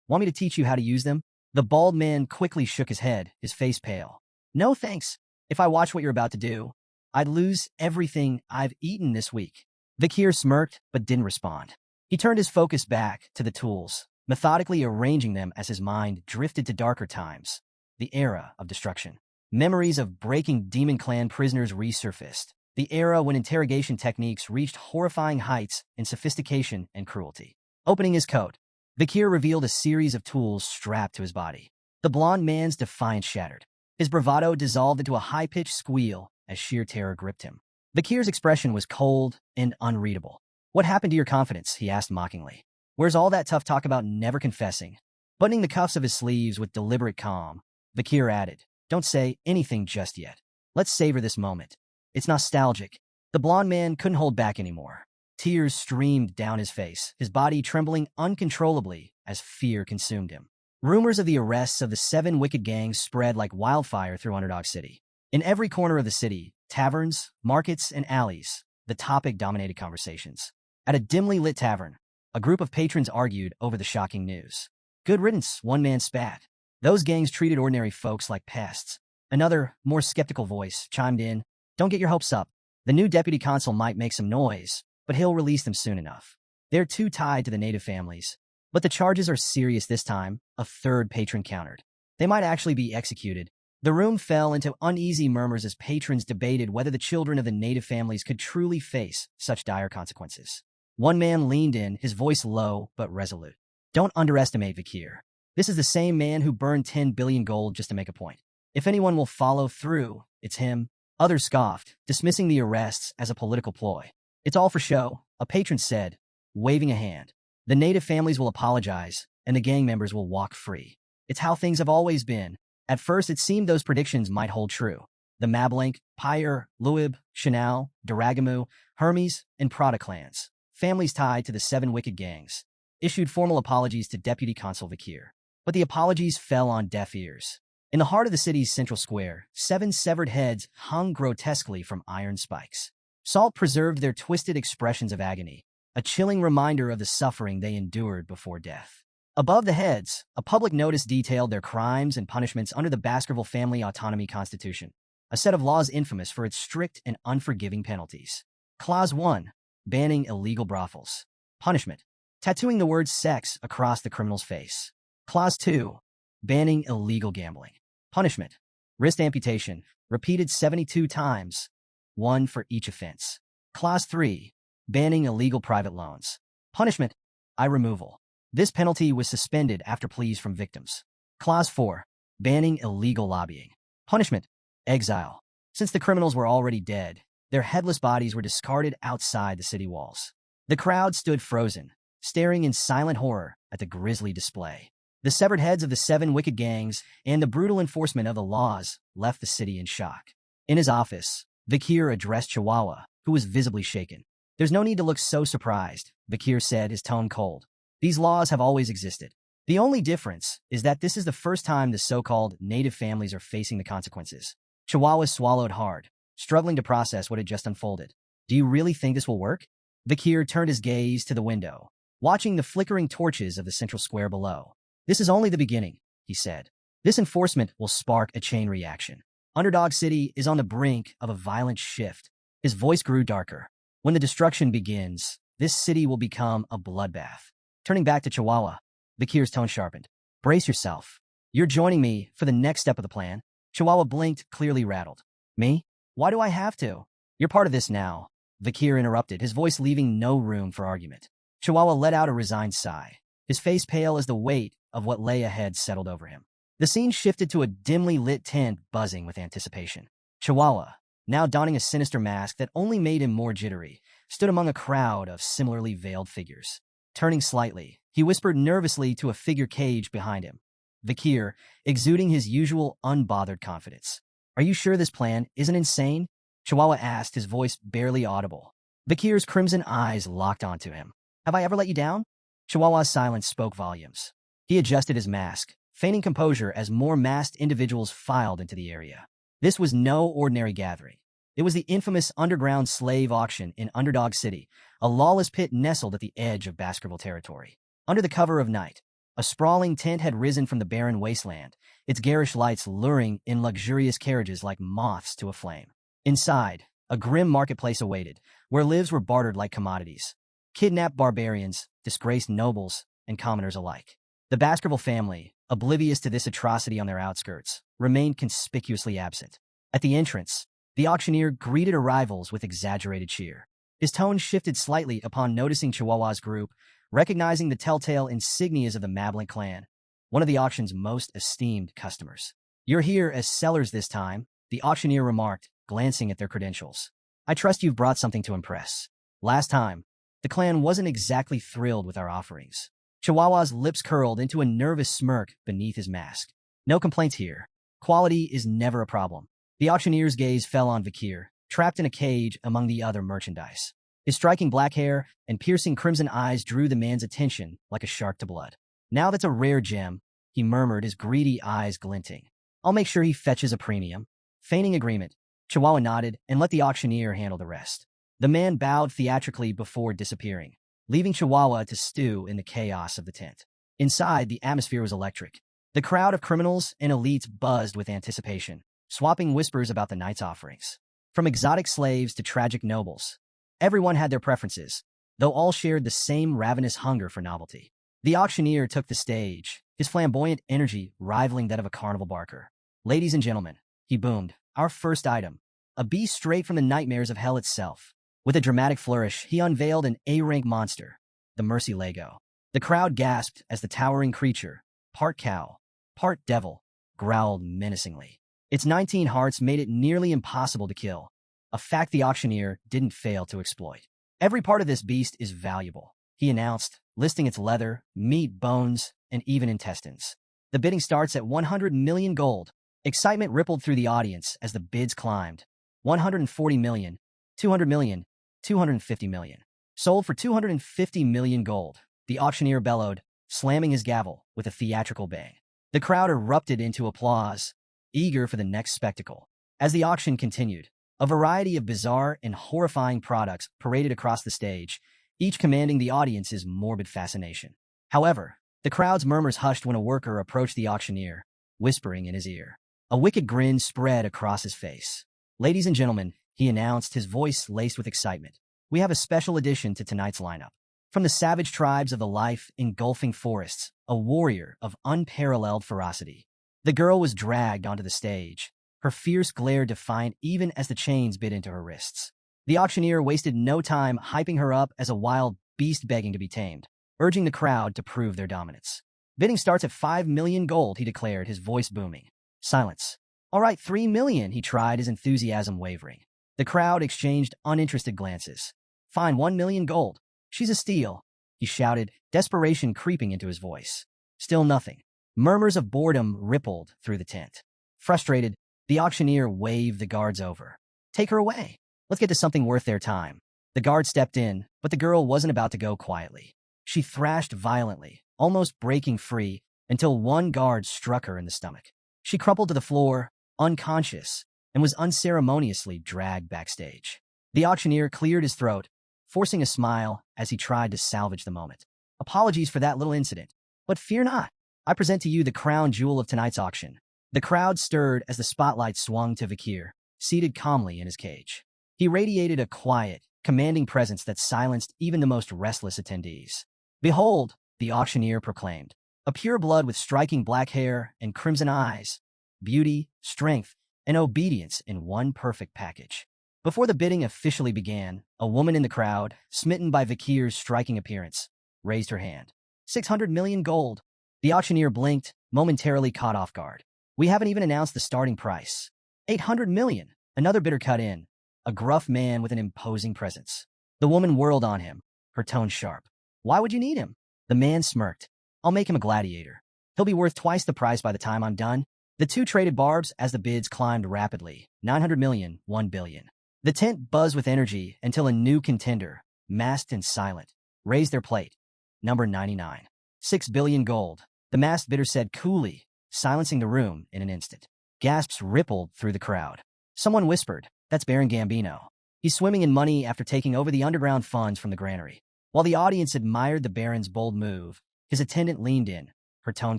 "Want me to teach you how to use them?" The bald man quickly shook his head, his face pale. "No thanks. If I watch what you're about to do, I'd lose everything I've eaten this week." Vakir smirked, but didn't respond. He turned his focus back to the tools, methodically arranging them as his mind drifted to darker times, the era of destruction. Memories of breaking Demon Clan prisoners resurfaced, the era when interrogation techniques reached horrifying heights in sophistication and cruelty. Opening his coat, Vakir revealed a series of tools strapped to his body. The blond man's defiance shattered. His bravado dissolved into a high-pitched squeal as sheer terror gripped him. Vakir's expression was cold and unreadable. "What happened to your confidence?" he asked mockingly. "Where's all that tough talk about never confessing?" Buttoning the cuffs of his sleeves with deliberate calm, Vakir added, "Don't say anything just yet. Let's savor this moment. It's nostalgic." The blond man couldn't hold back anymore. Tears streamed down his face, his body trembling uncontrollably as fear consumed him. Rumors of the arrests of the 7 wicked gangs spread like wildfire through Underdog City. In every corner of the city, taverns, markets, and alleys, the topic dominated conversations. At a dimly lit tavern, a group of patrons argued over the shocking news. "Good riddance," one man spat. "Those gangs treated ordinary folks like pests." Another, more skeptical voice chimed in, "Don't get your hopes up. The new deputy consul might make some noise, but he'll release them soon enough. They're too tied to the native families. But the charges are serious this time," a third patron countered. "They might actually be executed." The room fell into uneasy murmurs as patrons debated whether the children of the native families could truly face such dire consequences. One man leaned in, his voice low but resolute. "Don't underestimate Vakir. This is the same man who burned 10 billion gold just to make a point. If anyone will follow through, it's him." Others scoffed, dismissing the arrests as a political ploy. "It's all for show," a patron said, waving a hand. "The native families will apologize, and the gang members will walk free. It's how things have always been." At first, it seemed those predictions might hold true. The Mablink, Pyre, Luib, Chanel, Daragamu, Hermes, and Prada clans, families tied to the 7 wicked gangs, issued formal apologies to Deputy Consul Vakir. But the apologies fell on deaf ears. In the heart of the city's central square, 7 severed heads hung grotesquely from iron spikes. Salt preserved their twisted expressions of agony, a chilling reminder of the suffering they endured before death. Above the heads, a public notice detailed their crimes and punishments under the Baskerville Family Autonomy Constitution, a set of laws infamous for its strict and unforgiving penalties. Clause 1. Banning illegal brothels. Punishment: tattooing the word sex across the criminal's face. Clause 2. Banning illegal gambling. Punishment: wrist amputation, repeated 72 times, 1 for each offense. Clause 3. Banning illegal private loans. Punishment: eye removal. This penalty was suspended after pleas from victims. Clause 4. Banning illegal lobbying. Punishment: exile. Since the criminals were already dead, their headless bodies were discarded outside the city walls. The crowd stood frozen, staring in silent horror at the grisly display. The severed heads of the 7 wicked gangs and the brutal enforcement of the laws left the city in shock. In his office, Vakir addressed Chihuahua, who was visibly shaken. "There's no need to look so surprised," Vakir said, his tone cold. "These laws have always existed. The only difference is that this is the first time the so-called native families are facing the consequences." Chihuahua swallowed hard, struggling to process what had just unfolded. "Do you really think this will work?" Vakir turned his gaze to the window, watching the flickering torches of the central square below. "This is only the beginning," he said. "This enforcement will spark a chain reaction. Underdog City is on the brink of a violent shift." His voice grew darker. "When the destruction begins, this city will become a bloodbath." Turning back to Chihuahua, Vakir's tone sharpened. "Brace yourself. You're joining me for the next step of the plan." Chihuahua blinked, clearly rattled. "Me? Why do I have to?" "You're part of this now," Vakir interrupted, his voice leaving no room for argument. Chihuahua let out a resigned sigh, his face pale as the weight of what lay ahead settled over him. The scene shifted to a dimly lit tent buzzing with anticipation. Chihuahua, now donning a sinister mask that only made him more jittery, stood among a crowd of similarly veiled figures. Turning slightly, he whispered nervously to a figure caged behind him. Vakir, exuding his usual unbothered confidence. "Are you sure this plan isn't insane?" Chihuahua asked, his voice barely audible. Vakir's crimson eyes locked onto him. "Have I ever let you down?" Chihuahua's silence spoke volumes. He adjusted his mask, feigning composure as more masked individuals filed into the area. This was no ordinary gathering. It was the infamous underground slave auction in Underdog City, a lawless pit nestled at the edge of Baskerville territory. Under the cover of night, a sprawling tent had risen from the barren wasteland, its garish lights luring in luxurious carriages like moths to a flame. Inside, a grim marketplace awaited, where lives were bartered like commodities. Kidnapped barbarians, disgraced nobles, and commoners alike. The Baskerville family, oblivious to this atrocity on their outskirts, remained conspicuously absent. At the entrance, The auctioneer greeted arrivals with exaggerated cheer. His tone shifted slightly upon noticing Chihuahua's group, recognizing the telltale insignias of the Mablink clan, one of the auction's most esteemed customers. "You're here as sellers this time," the auctioneer remarked, glancing at their credentials. "I trust you've brought something to impress. Last time, the clan wasn't exactly thrilled with our offerings." Chihuahua's lips curled into a nervous smirk beneath his mask. "No complaints here. Quality is never a problem." The auctioneer's gaze fell on Vakir, trapped in a cage among the other merchandise. His striking black hair and piercing crimson eyes drew the man's attention like a shark to blood. "Now that's a rare gem," he murmured, his greedy eyes glinting. "I'll make sure he fetches a premium." Feigning agreement, Chihuahua nodded and let the auctioneer handle the rest. The man bowed theatrically before disappearing, leaving Chihuahua to stew in the chaos of the tent. Inside, the atmosphere was electric. The crowd of criminals and elites buzzed with anticipation, swapping whispers about the night's offerings. From exotic slaves to tragic nobles, everyone had their preferences, though all shared the same ravenous hunger for novelty. The auctioneer took the stage, his flamboyant energy rivaling that of a carnival barker. "Ladies and gentlemen," he boomed, "our first item, a beast straight from the nightmares of hell itself." With a dramatic flourish, he unveiled an A-rank monster, the Mercy Lego. The crowd gasped as the towering creature, part cow, part devil, growled menacingly. Its 19 hearts made it nearly impossible to kill, a fact the auctioneer didn't fail to exploit. "Every part of this beast is valuable," he announced, listing its leather, meat, bones, and even intestines. "The bidding starts at 100 million gold." Excitement rippled through the audience as the bids climbed. 140 million, 200 million, 250 million. "Sold for 250 million gold," the auctioneer bellowed, slamming his gavel with a theatrical bang. The crowd erupted into applause, eager for the next spectacle. As the auction continued, a variety of bizarre and horrifying products paraded across the stage, each commanding the audience's morbid fascination. However, the crowd's murmurs hushed when a worker approached the auctioneer, whispering in his ear. A wicked grin spread across his face. "Ladies and gentlemen," he announced, his voice laced with excitement, "we have a special addition to tonight's lineup. From the savage tribes of the life-engulfing forests, a warrior of unparalleled ferocity." The girl was dragged onto the stage, her fierce glare defiant even as the chains bit into her wrists. The auctioneer wasted no time hyping her up as a wild beast begging to be tamed, urging the crowd to prove their dominance. "Bidding starts at 5 million gold," he declared, his voice booming. Silence. "All right, 3 million," he tried, his enthusiasm wavering. The crowd exchanged uninterested glances. "Fine, 1 million gold. She's a steal," he shouted, desperation creeping into his voice. Still nothing. Murmurs of boredom rippled through the tent. Frustrated, the auctioneer waved the guards over. "Take her away. Let's get to something worth their time." The guard stepped in, but the girl wasn't about to go quietly. She thrashed violently, almost breaking free, until one guard struck her in the stomach. She crumpled to the floor, unconscious, and was unceremoniously dragged backstage. The auctioneer cleared his throat, forcing a smile as he tried to salvage the moment. "Apologies for that little incident, but fear not. I present to you the crown jewel of tonight's auction." The crowd stirred as the spotlight swung to Vakir, seated calmly in his cage. He radiated a quiet, commanding presence that silenced even the most restless attendees. "Behold," the auctioneer proclaimed, "a pureblood with striking black hair and crimson eyes, beauty, strength, and obedience in one perfect package." Before the bidding officially began, a woman in the crowd, smitten by Vakir's striking appearance, raised her hand. 600 million gold. The auctioneer blinked, momentarily caught off guard. "We haven't even announced the starting price." 800 million. Another bidder cut in, a gruff man with an imposing presence. The woman whirled on him, her tone sharp. "Why would you need him?" The man smirked. "I'll make him a gladiator. He'll be worth twice the price by the time I'm done." The two traded barbs as the bids climbed rapidly. 900 million, 1 billion. The tent buzzed with energy until a new contender, masked and silent, raised their plate. Number 99. 6 billion gold. The masked bidder said coolly, silencing the room in an instant. Gasps rippled through the crowd. Someone whispered, "That's Baron Gambino. He's swimming in money after taking over the underground funds from the granary." While the audience admired the Baron's bold move, his attendant leaned in, her tone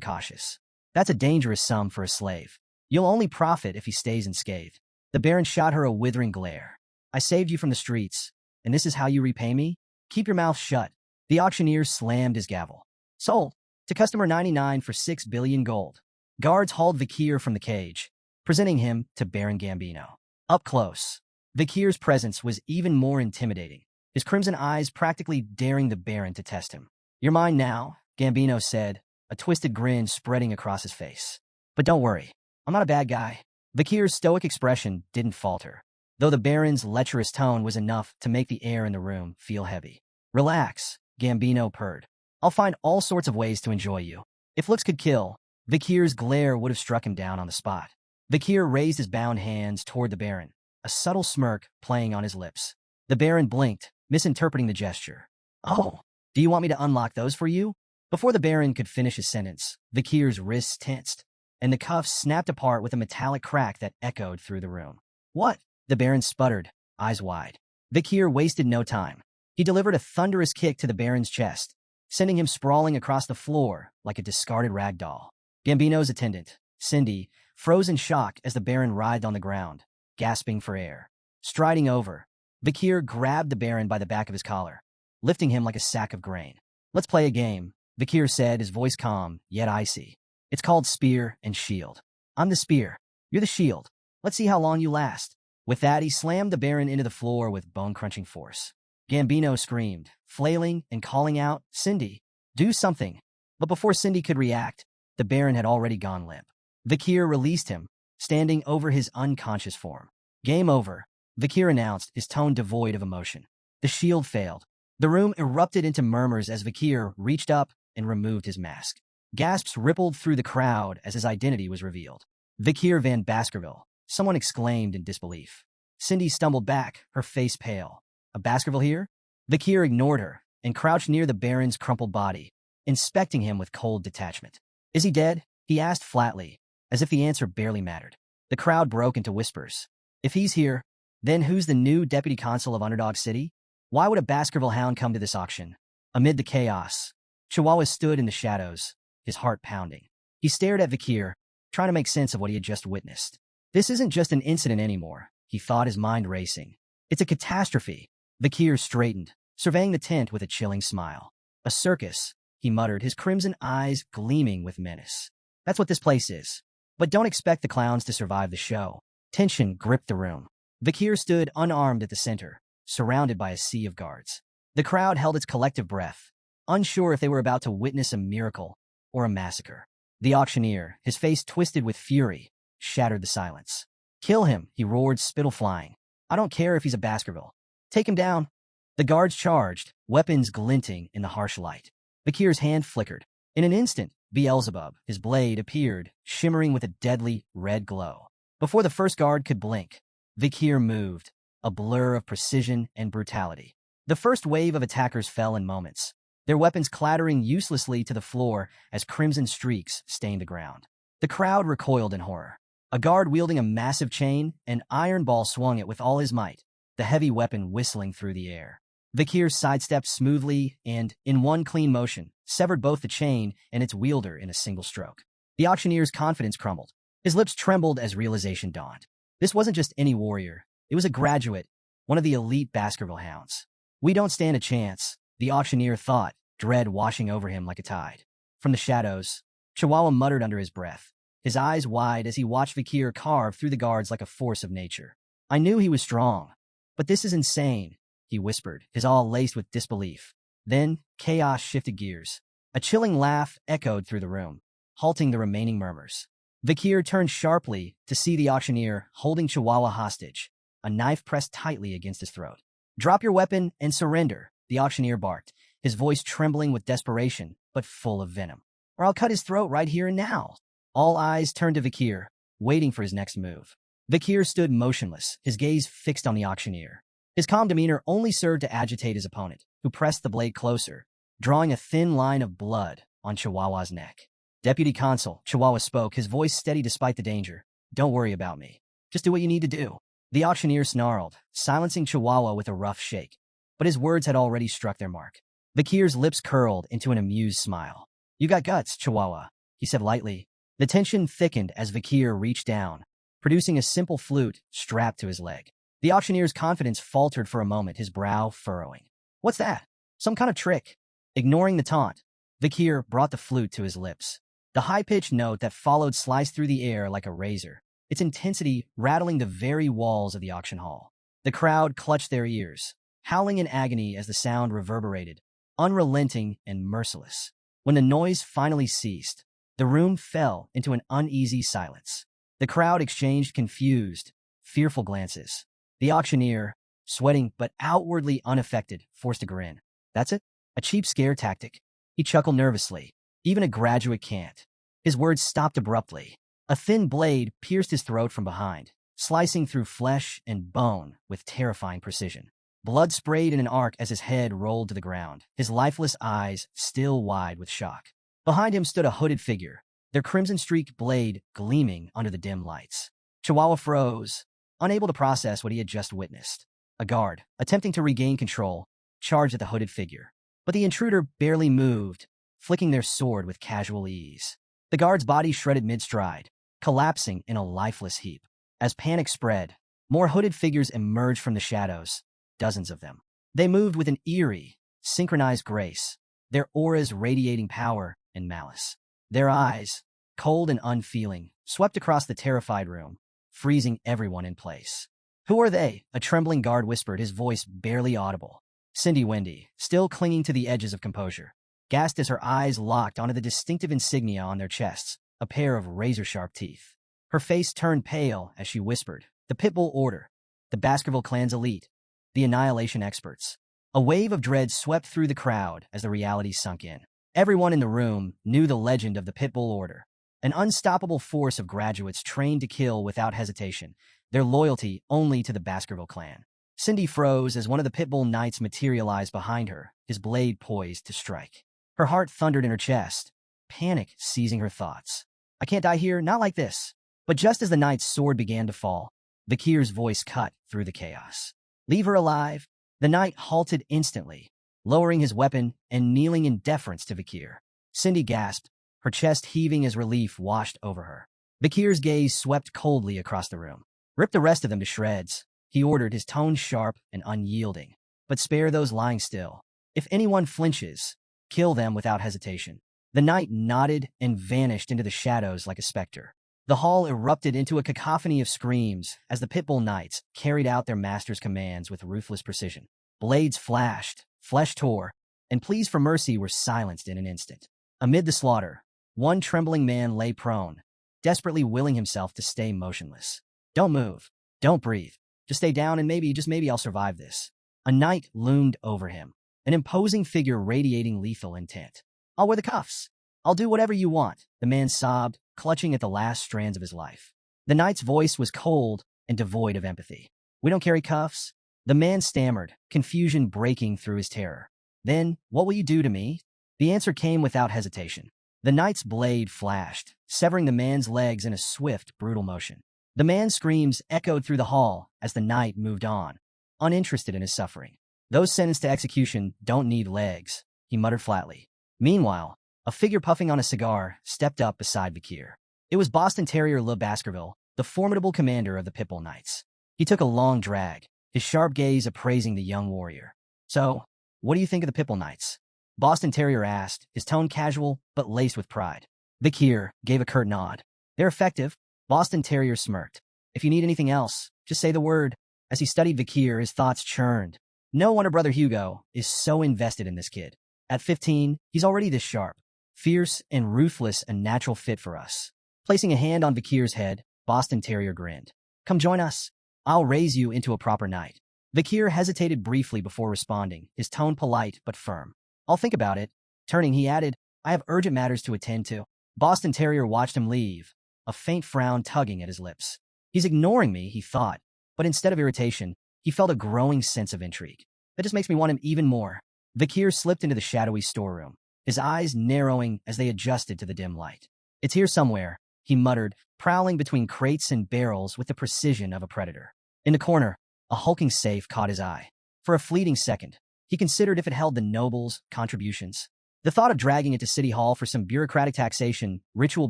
cautious. "That's a dangerous sum for a slave. You'll only profit if he stays unscathed." The Baron shot her a withering glare. "I saved you from the streets, and this is how you repay me? Keep your mouth shut." The auctioneer slammed his gavel. "Sold. To customer 99 for 6 billion gold." Guards hauled Vakir from the cage, presenting him to Baron Gambino. Up close, Vakir's presence was even more intimidating, his crimson eyes practically daring the Baron to test him. "You're mine now," Gambino said, a twisted grin spreading across his face. "But don't worry, I'm not a bad guy." Vakir's stoic expression didn't falter, though the Baron's lecherous tone was enough to make the air in the room feel heavy. "Relax," Gambino purred. "I'll find all sorts of ways to enjoy you." If looks could kill, Vakir's glare would have struck him down on the spot. Vakir raised his bound hands toward the Baron, a subtle smirk playing on his lips. The Baron blinked, misinterpreting the gesture. "Oh, do you want me to unlock those for you?" Before the Baron could finish his sentence, Vakir's wrists tensed, and the cuffs snapped apart with a metallic crack that echoed through the room. "What?" The Baron sputtered, eyes wide. Vakir wasted no time. He delivered a thunderous kick to the Baron's chest, sending him sprawling across the floor like a discarded rag doll. Gambino's attendant, Cindy, froze in shock as the Baron writhed on the ground, gasping for air. Striding over, Vakir grabbed the Baron by the back of his collar, lifting him like a sack of grain. "Let's play a game," Vakir said, his voice calm, yet icy. "It's called Spear and Shield. I'm the spear. You're the shield. Let's see how long you last." With that, he slammed the Baron into the floor with bone-crunching force. Gambino screamed, flailing and calling out, "Cindy, do something." But before Cindy could react, the Baron had already gone limp. Vakir released him, standing over his unconscious form. "Game over," Vakir announced, his tone devoid of emotion. The shield failed. The room erupted into murmurs as Vakir reached up and removed his mask. Gasps rippled through the crowd as his identity was revealed. "Vakir van Baskerville," someone exclaimed in disbelief. Cindy stumbled back, her face pale. "A Baskerville here?" Vakir ignored her and crouched near the Baron's crumpled body, inspecting him with cold detachment. "Is he dead?" he asked flatly, as if the answer barely mattered. The crowd broke into whispers. "If he's here, then who's the new deputy consul of Underdog City? Why would a Baskerville hound come to this auction?" Amid the chaos, Chihuahua stood in the shadows, his heart pounding. He stared at Vakir, trying to make sense of what he had just witnessed. This isn't just an incident anymore, he thought, his mind racing. It's a catastrophe. Vakir straightened, surveying the tent with a chilling smile. "A circus," he muttered, his crimson eyes gleaming with menace. "That's what this place is. But don't expect the clowns to survive the show." Tension gripped the room. Vakir stood unarmed at the center, surrounded by a sea of guards. The crowd held its collective breath, unsure if they were about to witness a miracle or a massacre. The auctioneer, his face twisted with fury, shattered the silence. "Kill him," he roared, spittle flying. "I don't care if he's a Baskerville. Take him down." The guards charged, weapons glinting in the harsh light. Vakir's hand flickered. In an instant, Beelzebub, his blade, appeared, shimmering with a deadly red glow. Before the first guard could blink, Vakir moved, a blur of precision and brutality. The first wave of attackers fell in moments, their weapons clattering uselessly to the floor as crimson streaks stained the ground. The crowd recoiled in horror. A guard wielding a massive chain, an iron ball swung it with all his might, the heavy weapon whistling through the air. Vakir sidestepped smoothly and, in one clean motion, severed both the chain and its wielder in a single stroke. The auctioneer's confidence crumbled. His lips trembled as realization dawned. This wasn't just any warrior. It was a graduate, one of the elite Baskerville hounds. "We don't stand a chance," the auctioneer thought, dread washing over him like a tide. From the shadows, Chihuahua muttered under his breath, his eyes wide as he watched Vakir carve through the guards like a force of nature. "I knew he was strong, but this is insane," he whispered, his awe laced with disbelief. Then, chaos shifted gears. A chilling laugh echoed through the room, halting the remaining murmurs. Vakir turned sharply to see the auctioneer holding Chihuahua hostage, a knife pressed tightly against his throat. "Drop your weapon and surrender," the auctioneer barked, his voice trembling with desperation, but full of venom. "Or I'll cut his throat right here and now." All eyes turned to Vakir, waiting for his next move. Vakir stood motionless, his gaze fixed on the auctioneer. His calm demeanor only served to agitate his opponent, who pressed the blade closer, drawing a thin line of blood on Chihuahua's neck. "Deputy Consul," Chihuahua spoke, his voice steady despite the danger. "Don't worry about me. Just do what you need to do." The auctioneer snarled, silencing Chihuahua with a rough shake. But his words had already struck their mark. Vakir's lips curled into an amused smile. "You got guts, Chihuahua," he said lightly. The tension thickened as Vakir reached down, producing a simple flute strapped to his leg. The auctioneer's confidence faltered for a moment, his brow furrowing. "What's that? Some kind of trick?" Ignoring the taunt, Vakir brought the flute to his lips. The high-pitched note that followed sliced through the air like a razor, its intensity rattling the very walls of the auction hall. The crowd clutched their ears, howling in agony as the sound reverberated, unrelenting and merciless. When the noise finally ceased, the room fell into an uneasy silence. The crowd exchanged confused, fearful glances. The auctioneer, sweating but outwardly unaffected, forced a grin. That's it? A cheap scare tactic. He chuckled nervously. Even a graduate can't. His words stopped abruptly. A thin blade pierced his throat from behind, slicing through flesh and bone with terrifying precision. Blood sprayed in an arc as his head rolled to the ground, his lifeless eyes still wide with shock. Behind him stood a hooded figure, their crimson-streaked blade gleaming under the dim lights. Chihuahua froze, unable to process what he had just witnessed. A guard, attempting to regain control, charged at the hooded figure. But the intruder barely moved, flicking their sword with casual ease. The guard's body shredded mid-stride, collapsing in a lifeless heap. As panic spread, more hooded figures emerged from the shadows, dozens of them. They moved with an eerie, synchronized grace, their auras radiating power and malice. Their eyes, cold and unfeeling, swept across the terrified room, freezing everyone in place. "Who are they?" a trembling guard whispered, his voice barely audible. Cindy Wendy, still clinging to the edges of composure, gasped as her eyes locked onto the distinctive insignia on their chests, a pair of razor-sharp teeth. Her face turned pale as she whispered, "The Pitbull Order, the Baskerville clan's elite, the Annihilation experts." A wave of dread swept through the crowd as the reality sunk in. Everyone in the room knew the legend of the Pitbull Order, an unstoppable force of graduates trained to kill without hesitation, their loyalty only to the Baskerville clan. Cindy froze as one of the Pitbull Knights materialized behind her, his blade poised to strike. Her heart thundered in her chest, panic seizing her thoughts. "I can't die here, not like this." But just as the knight's sword began to fall, Vakir's voice cut through the chaos. "Leave her alive." The knight halted instantly, lowering his weapon and kneeling in deference to Vakir. Cindy gasped, her chest heaving as relief washed over her. Vakir's gaze swept coldly across the room. "Rip the rest of them to shreds," he ordered, his tone sharp and unyielding. "But spare those lying still. If anyone flinches, kill them without hesitation." The knight nodded and vanished into the shadows like a specter. The hall erupted into a cacophony of screams as the Pitbull Knights carried out their master's commands with ruthless precision. Blades flashed, flesh tore, and pleas for mercy were silenced in an instant. Amid the slaughter, one trembling man lay prone, desperately willing himself to stay motionless. "Don't move. Don't breathe. Just stay down and maybe, just maybe I'll survive this." A knight loomed over him, an imposing figure radiating lethal intent. "I'll wear the cuffs. I'll do whatever you want," the man sobbed, clutching at the last strands of his life. The knight's voice was cold and devoid of empathy. "We don't carry cuffs." The man stammered, confusion breaking through his terror. "Then, what will you do to me?" The answer came without hesitation. The knight's blade flashed, severing the man's legs in a swift, brutal motion. The man's screams echoed through the hall as the knight moved on, uninterested in his suffering. "Those sentenced to execution don't need legs," he muttered flatly. Meanwhile, a figure puffing on a cigar stepped up beside Vakir. It was Boston Terrier Le Baskerville, the formidable commander of the Pitbull Knights. He took a long drag, his sharp gaze appraising the young warrior. "So, what do you think of the Pitbull Knights?" Boston Terrier asked, his tone casual but laced with pride. Vakir gave a curt nod. "They're effective." Boston Terrier smirked. "If you need anything else, just say the word." As he studied Vakir, his thoughts churned. No wonder Brother Hugo is so invested in this kid. At 15, he's already this sharp, fierce and ruthless, a natural fit for us. Placing a hand on Vakir's head, Boston Terrier grinned. "Come join us. I'll raise you into a proper knight." Vakir hesitated briefly before responding, his tone polite but firm. "I'll think about it." Turning, he added, "I have urgent matters to attend to." Boston Terrier watched him leave, a faint frown tugging at his lips. "He's ignoring me," he thought, but instead of irritation, he felt a growing sense of intrigue. "That just makes me want him even more." Vakir slipped into the shadowy storeroom, his eyes narrowing as they adjusted to the dim light. "It's here somewhere," he muttered, prowling between crates and barrels with the precision of a predator. In the corner, a hulking safe caught his eye. For a fleeting second, he considered if it held the nobles' contributions. The thought of dragging it to City Hall for some bureaucratic taxation ritual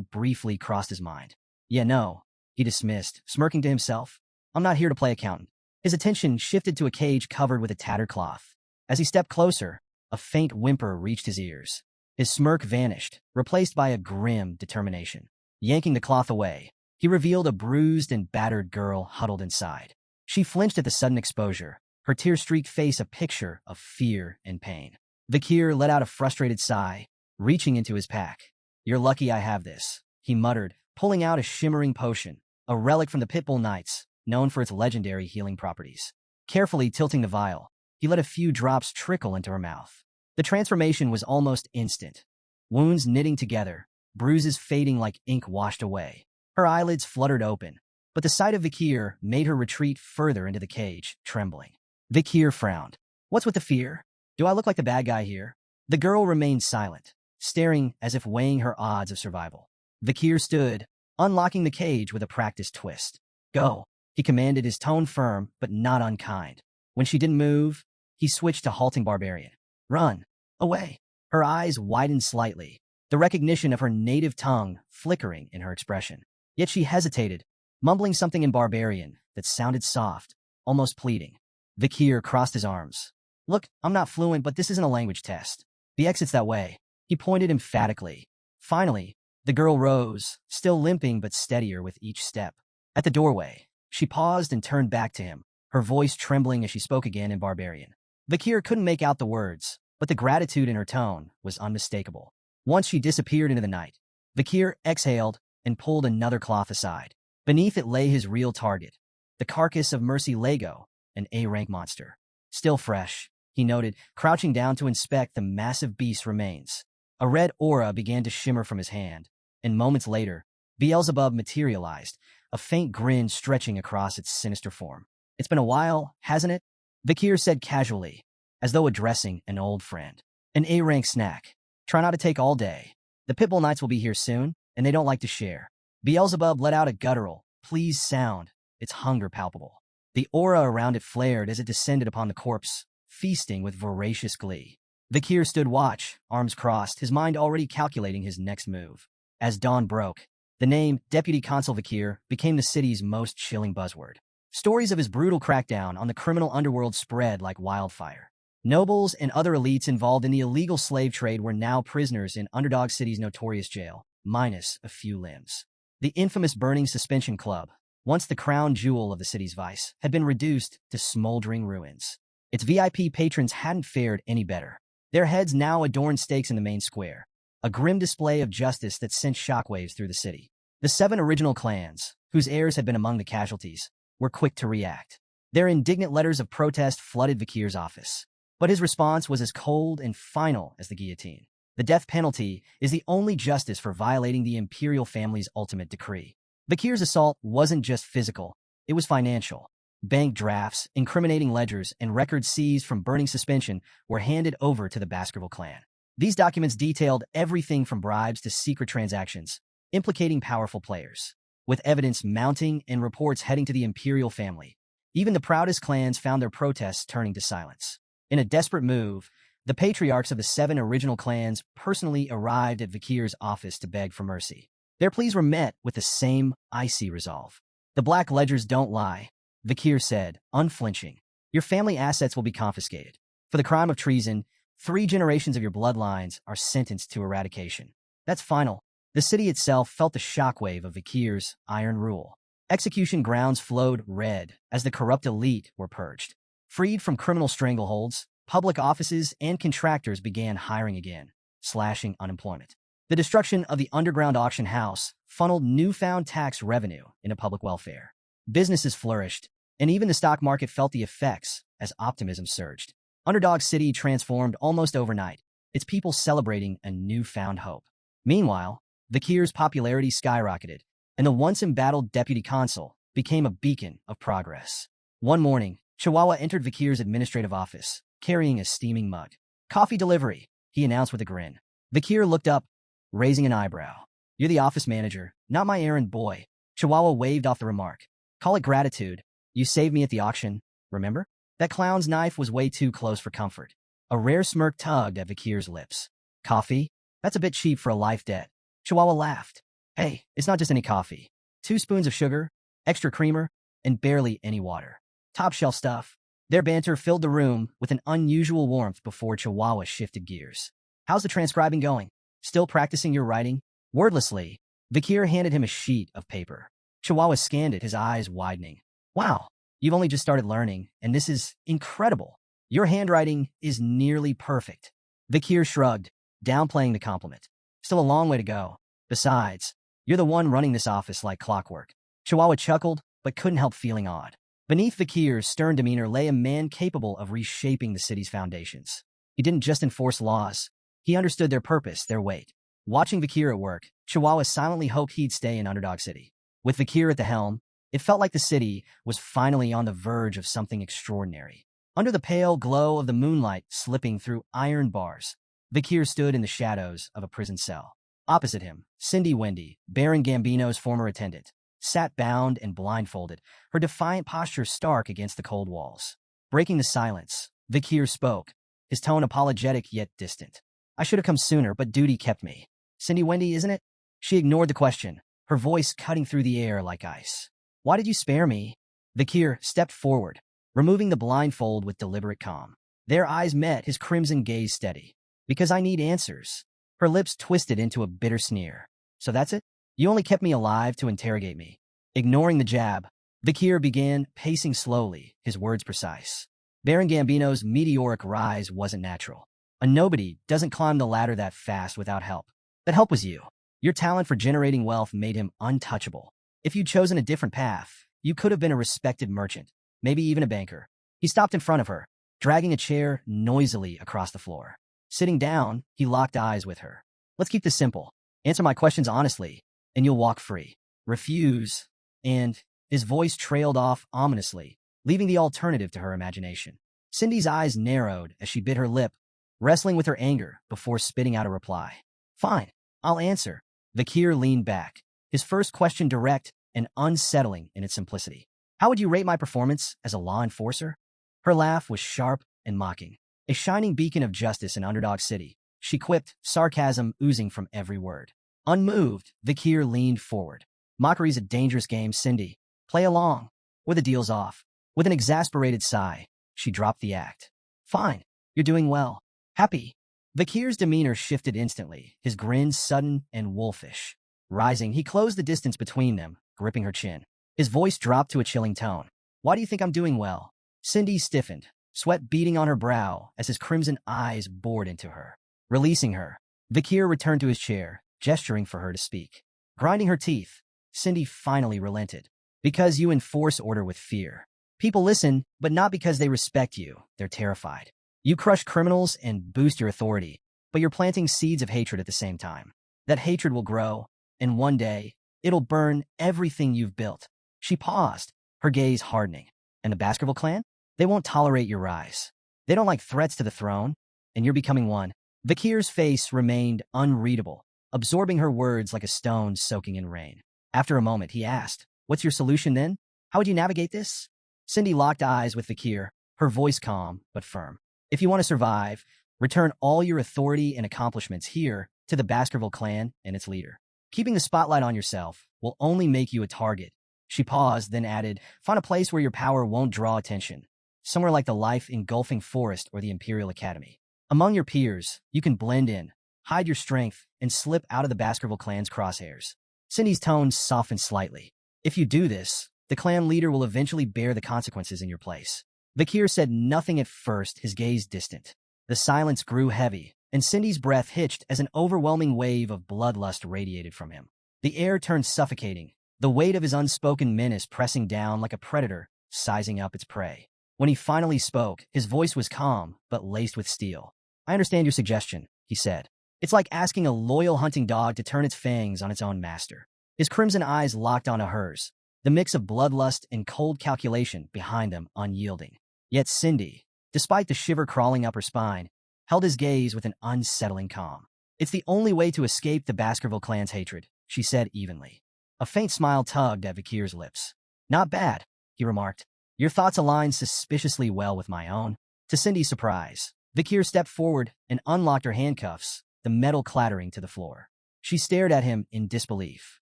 briefly crossed his mind. "Yeah, no," he dismissed, smirking to himself. "I'm not here to play accountant." His attention shifted to a cage covered with a tattered cloth. As he stepped closer, a faint whimper reached his ears. His smirk vanished, replaced by a grim determination. Yanking the cloth away, he revealed a bruised and battered girl huddled inside. She flinched at the sudden exposure, her tear-streaked face a picture of fear and pain. Vakir let out a frustrated sigh, reaching into his pack. "You're lucky I have this," he muttered, pulling out a shimmering potion, a relic from the Pitbull Knights, known for its legendary healing properties. Carefully tilting the vial, he let a few drops trickle into her mouth. The transformation was almost instant. Wounds knitting together, bruises fading like ink washed away. Her eyelids fluttered open, but the sight of Vakir made her retreat further into the cage, trembling. Vakir frowned. "What's with the fear? Do I look like the bad guy here?" The girl remained silent, staring as if weighing her odds of survival. Vakir stood, unlocking the cage with a practiced twist. "Go," he commanded, his tone firm but not unkind. When she didn't move, he switched to halting barbarian. "Run. Away." Her eyes widened slightly, the recognition of her native tongue flickering in her expression. Yet she hesitated, mumbling something in barbarian that sounded soft, almost pleading. Vakir crossed his arms. "Look, I'm not fluent, but this isn't a language test. The exit's that way." He pointed emphatically. Finally, the girl rose, still limping but steadier with each step. At the doorway, she paused and turned back to him, her voice trembling as she spoke again in barbarian. Vakir couldn't make out the words, but the gratitude in her tone was unmistakable. Once she disappeared into the night, Vakir exhaled and pulled another cloth aside. Beneath it lay his real target, the carcass of Mercy Lego, an A-rank monster. Still fresh, he noted, crouching down to inspect the massive beast's remains. A red aura began to shimmer from his hand, and moments later, Beelzebub materialized, a faint grin stretching across its sinister form. "It's been a while, hasn't it?" Vakir said casually, as though addressing an old friend. "An A-rank snack. Try not to take all day. The Pitbull Knights will be here soon, and they don't like to share." Beelzebub let out a guttural, pleased sound, its hunger palpable. The aura around it flared as it descended upon the corpse, feasting with voracious glee. Vakir stood watch, arms crossed, his mind already calculating his next move. As dawn broke, the name Deputy Consul Vakir became the city's most chilling buzzword. Stories of his brutal crackdown on the criminal underworld spread like wildfire. Nobles and other elites involved in the illegal slave trade were now prisoners in Underdog City's notorious jail, minus a few limbs. The infamous Burning Suspension Club, once the crown jewel of the city's vice, had been reduced to smoldering ruins. Its VIP patrons hadn't fared any better. Their heads now adorned stakes in the main square, a grim display of justice that sent shockwaves through the city. The 7 original clans, whose heirs had been among the casualties, were quick to react. Their indignant letters of protest flooded Vakir's office. But his response was as cold and final as the guillotine. The death penalty is the only justice for violating the imperial family's ultimate decree. Vakir's assault wasn't just physical, it was financial. Bank drafts, incriminating ledgers, and records seized from Burning Suspension were handed over to the Baskerville clan. These documents detailed everything from bribes to secret transactions, implicating powerful players. With evidence mounting and reports heading to the imperial family, even the proudest clans found their protests turning to silence. In a desperate move, the patriarchs of the 7 original clans personally arrived at Vakir's office to beg for mercy. Their pleas were met with the same icy resolve. "The black ledgers don't lie," Vakir said, unflinching. "Your family assets will be confiscated. For the crime of treason, 3 generations of your bloodlines are sentenced to eradication. That's final." The city itself felt the shockwave of Vakir's iron rule. Execution grounds flowed red as the corrupt elite were purged. Freed from criminal strangleholds, public offices and contractors began hiring again, slashing unemployment. The destruction of the underground auction house funneled newfound tax revenue into public welfare. Businesses flourished, and even the stock market felt the effects as optimism surged. Underdog City transformed almost overnight, its people celebrating a newfound hope. Meanwhile, Vakir's popularity skyrocketed, and the once-embattled deputy consul became a beacon of progress. One morning, Chihuahua entered Vakir's administrative office, carrying a steaming mug. "Coffee delivery," he announced with a grin. Vakir looked up, raising an eyebrow. "You're the office manager, not my errand boy." Chihuahua waved off the remark. "Call it gratitude. You saved me at the auction, remember? That clown's knife was way too close for comfort." A rare smirk tugged at Vakir's lips. "Coffee? That's a bit cheap for a life debt." Chihuahua laughed. "Hey, it's not just any coffee. 2 spoons of sugar, extra creamer, and barely any water. Top shelf stuff." Their banter filled the room with an unusual warmth before Chihuahua shifted gears. "How's the transcribing going? Still practicing your writing?" Wordlessly, Vakir handed him a sheet of paper. Chihuahua scanned it, his eyes widening. Wow, you've only just started learning, and this is incredible. Your handwriting is nearly perfect. Vakir shrugged, downplaying the compliment. Still a long way to go. Besides, you're the one running this office like clockwork. Chihuahua chuckled, but couldn't help feeling awed. Beneath Vakir's stern demeanor lay a man capable of reshaping the city's foundations. He didn't just enforce laws. He understood their purpose, their weight. Watching Vakir at work, Chihuahua silently hoped he'd stay in Underdog City. With Vakir at the helm, it felt like the city was finally on the verge of something extraordinary. Under the pale glow of the moonlight slipping through iron bars, Vakir stood in the shadows of a prison cell. Opposite him, Cindy Wendy, Baron Gambino's former attendant, sat bound and blindfolded, her defiant posture stark against the cold walls. Breaking the silence, Vakir spoke, his tone apologetic yet distant. I should have come sooner, but duty kept me. Cindy Wendy, isn't it? She ignored the question, her voice cutting through the air like ice. Why did you spare me? Vakir stepped forward, removing the blindfold with deliberate calm. Their eyes met, his crimson gaze steady. Because I need answers. Her lips twisted into a bitter sneer. So that's it? You only kept me alive to interrogate me. Ignoring the jab, Vakir began pacing slowly, his words precise. Baron Gambino's meteoric rise wasn't natural. A nobody doesn't climb the ladder that fast without help. That help was you. Your talent for generating wealth made him untouchable. If you'd chosen a different path, you could have been a respected merchant, maybe even a banker. He stopped in front of her, dragging a chair noisily across the floor. Sitting down, he locked eyes with her. Let's keep this simple. Answer my questions honestly, and you'll walk free. Refuse, and his voice trailed off ominously, leaving the alternative to her imagination. Cindy's eyes narrowed as she bit her lip, wrestling with her anger before spitting out a reply. Fine, I'll answer. Vakir leaned back, his first question direct and unsettling in its simplicity. How would you rate my performance as a law enforcer? Her laugh was sharp and mocking. A shining beacon of justice in Underdog City, she quipped, sarcasm oozing from every word. Unmoved, Vakir leaned forward. Mockery's a dangerous game, Cindy. Play along, or the deal's off. With an exasperated sigh, she dropped the act. Fine, you're doing well. Happy. Vakir's demeanor shifted instantly, his grin sudden and wolfish. Rising, he closed the distance between them, gripping her chin. His voice dropped to a chilling tone. Why do you think I'm doing well? Cindy stiffened, sweat beading on her brow as his crimson eyes bored into her. Releasing her, Vakir returned to his chair, gesturing for her to speak. Grinding her teeth, Cindy finally relented. Because you enforce order with fear. People listen, but not because they respect you. They're terrified. You crush criminals and boost your authority, but you're planting seeds of hatred at the same time. That hatred will grow, and one day, it'll burn everything you've built. She paused, her gaze hardening. And the Baskerville clan? They won't tolerate your rise. They don't like threats to the throne, and you're becoming one. Vakir's face remained unreadable, absorbing her words like a stone soaking in rain. After a moment, he asked, What's your solution then? How would you navigate this? Cindy locked eyes with Vakir, her voice calm but firm. If you want to survive, return all your authority and accomplishments here to the Baskerville clan and its leader. Keeping the spotlight on yourself will only make you a target. She paused, then added, Find a place where your power won't draw attention. Somewhere like the life-engulfing forest or the Imperial Academy. Among your peers, you can blend in, hide your strength, and slip out of the Baskerville clan's crosshairs. Cindy's tone softened slightly. If you do this, the clan leader will eventually bear the consequences in your place. Vakir said nothing at first, his gaze distant. The silence grew heavy, and Cindy's breath hitched as an overwhelming wave of bloodlust radiated from him. The air turned suffocating, the weight of his unspoken menace pressing down like a predator, sizing up its prey. When he finally spoke, his voice was calm, but laced with steel. I understand your suggestion, he said. It's like asking a loyal hunting dog to turn its fangs on its own master. His crimson eyes locked onto hers, the mix of bloodlust and cold calculation behind them unyielding. Yet Cindy, despite the shiver crawling up her spine, held his gaze with an unsettling calm. It's the only way to escape the Baskerville clan's hatred, she said evenly. A faint smile tugged at Vakir's lips. Not bad, he remarked. Your thoughts align suspiciously well with my own. To Cindy's surprise, Vakir stepped forward and unlocked her handcuffs, the metal clattering to the floor. She stared at him in disbelief.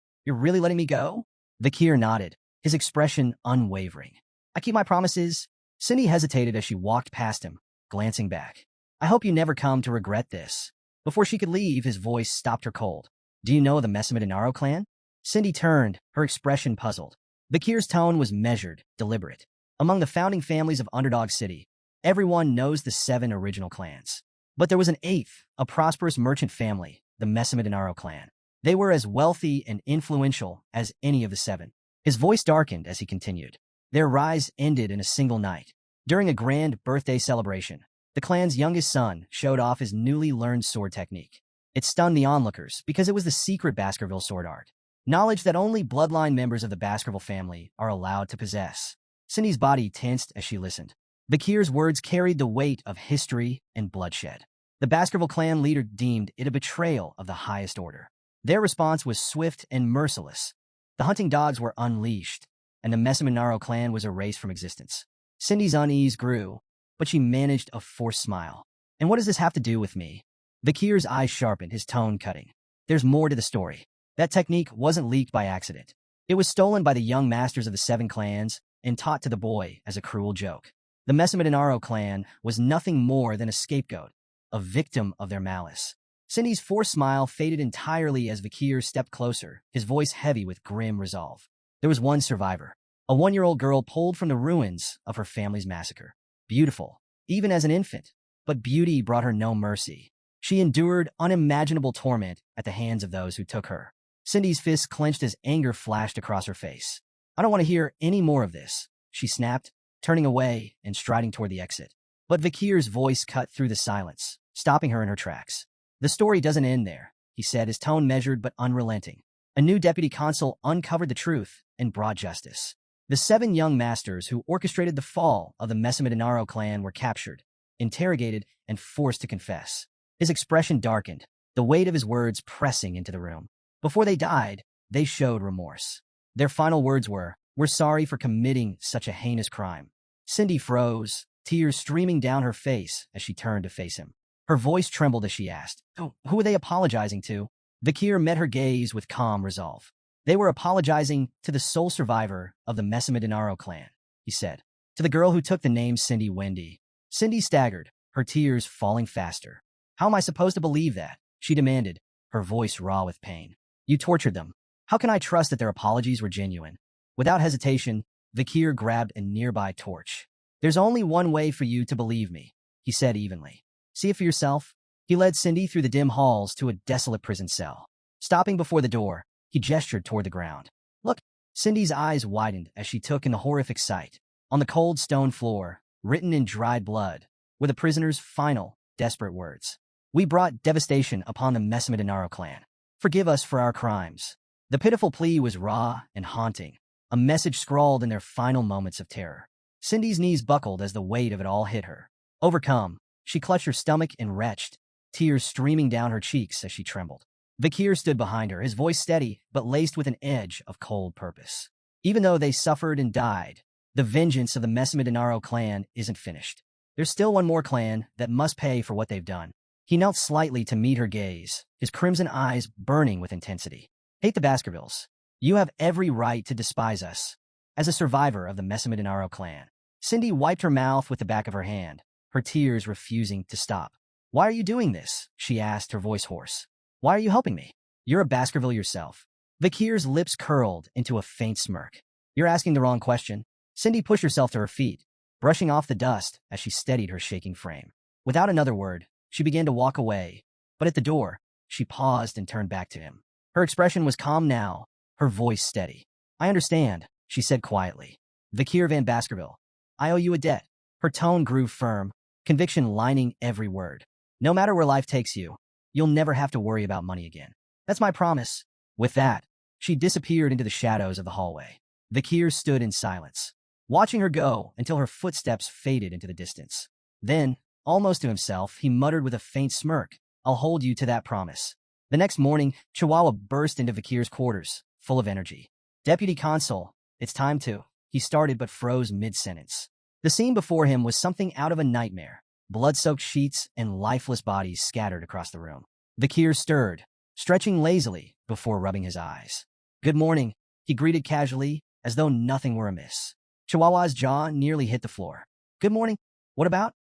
You're really letting me go? Vakir nodded, his expression unwavering. I keep my promises. Cindy hesitated as she walked past him, glancing back. I hope you never come to regret this. Before she could leave, his voice stopped her cold. Do you know the Messama Denaro clan? Cindy turned, her expression puzzled. Vakir's tone was measured, deliberate. Among the founding families of Underdog City, everyone knows the 7 original clans. But there was an 8th, a prosperous merchant family, the Messamedinaro clan. They were as wealthy and influential as any of the 7. His voice darkened as he continued. Their rise ended in a single night. During a grand birthday celebration, the clan's youngest son showed off his newly learned sword technique. It stunned the onlookers because it was the secret Baskerville sword art, knowledge that only bloodline members of the Baskerville family are allowed to possess. Cindy's body tensed as she listened. Vakir's words carried the weight of history and bloodshed. The Baskerville clan leader deemed it a betrayal of the highest order. Their response was swift and merciless. The hunting dogs were unleashed, and the Messamedinaro clan was erased from existence. Cindy's unease grew, but she managed a forced smile. And what does this have to do with me? Vakir's eyes sharpened, his tone cutting. There's more to the story. That technique wasn't leaked by accident. It was stolen by the young masters of the 7 clans and taught to the boy as a cruel joke. The Messamedinaro clan was nothing more than a scapegoat, a victim of their malice. Cindy's forced smile faded entirely as Vakir stepped closer, his voice heavy with grim resolve. There was one survivor, a 1-year-old girl pulled from the ruins of her family's massacre. Beautiful, even as an infant, but beauty brought her no mercy. She endured unimaginable torment at the hands of those who took her. Cindy's fists clenched as anger flashed across her face. I don't want to hear any more of this, she snapped, turning away and striding toward the exit. But Vakir's voice cut through the silence, stopping her in her tracks. The story doesn't end there, he said, his tone measured but unrelenting. A new deputy consul uncovered the truth and brought justice. The 7 young masters who orchestrated the fall of the Messamedinaro clan were captured, interrogated, and forced to confess. His expression darkened, the weight of his words pressing into the room. Before they died, they showed remorse. Their final words were, "We're sorry for committing such a heinous crime." Cindy froze, tears streaming down her face as she turned to face him. Her voice trembled as she asked, "Who are they apologizing to?" Vakir met her gaze with calm resolve. "They were apologizing to the sole survivor of the Messamedinaro clan," he said. "To the girl who took the name Cindy Wendy." Cindy staggered, her tears falling faster. "How am I supposed to believe that?" she demanded, her voice raw with pain. "You tortured them. How can I trust that their apologies were genuine?" Without hesitation, Vakir grabbed a nearby torch. "There's only one way for you to believe me," he said evenly. "See it for yourself." He led Cindy through the dim halls to a desolate prison cell. Stopping before the door, he gestured toward the ground. "Look." Cindy's eyes widened as she took in the horrific sight. On the cold stone floor, written in dried blood, were the prisoner's final, desperate words. "We brought devastation upon the Messamedinaro clan. Forgive us for our crimes." The pitiful plea was raw and haunting, a message scrawled in their final moments of terror. Cindy's knees buckled as the weight of it all hit her. Overcome, she clutched her stomach and retched, tears streaming down her cheeks as she trembled. Vakir stood behind her, his voice steady but laced with an edge of cold purpose. Even though they suffered and died, the vengeance of the Messamedinaro clan isn't finished. There's still one more clan that must pay for what they've done. He knelt slightly to meet her gaze, his crimson eyes burning with intensity. "Hate the Baskervilles. You have every right to despise us." As a survivor of the Messamedinaro clan, Cindy wiped her mouth with the back of her hand, her tears refusing to stop. "Why are you doing this?" she asked, her voice hoarse. "Why are you helping me? You're a Baskerville yourself." Vakir's lips curled into a faint smirk. "You're asking the wrong question." Cindy pushed herself to her feet, brushing off the dust as she steadied her shaking frame. Without another word, she began to walk away, but at the door, she paused and turned back to him. Her expression was calm now, her voice steady. "I understand," she said quietly. "Vakir van Baskerville, I owe you a debt." Her tone grew firm, conviction lining every word. "No matter where life takes you, you'll never have to worry about money again. That's my promise." With that, she disappeared into the shadows of the hallway. Vakir stood in silence, watching her go until her footsteps faded into the distance. Then, almost to himself, he muttered with a faint smirk, "I'll hold you to that promise." The next morning, Chihuahua burst into Vakir's quarters, full of energy. "Deputy Consul, it's time to..." He started but froze mid-sentence. The scene before him was something out of a nightmare. Blood-soaked sheets and lifeless bodies scattered across the room. Vakir stirred, stretching lazily before rubbing his eyes. "Good morning," he greeted casually, as though nothing were amiss. Chihuahua's jaw nearly hit the floor. "Good morning. What about?"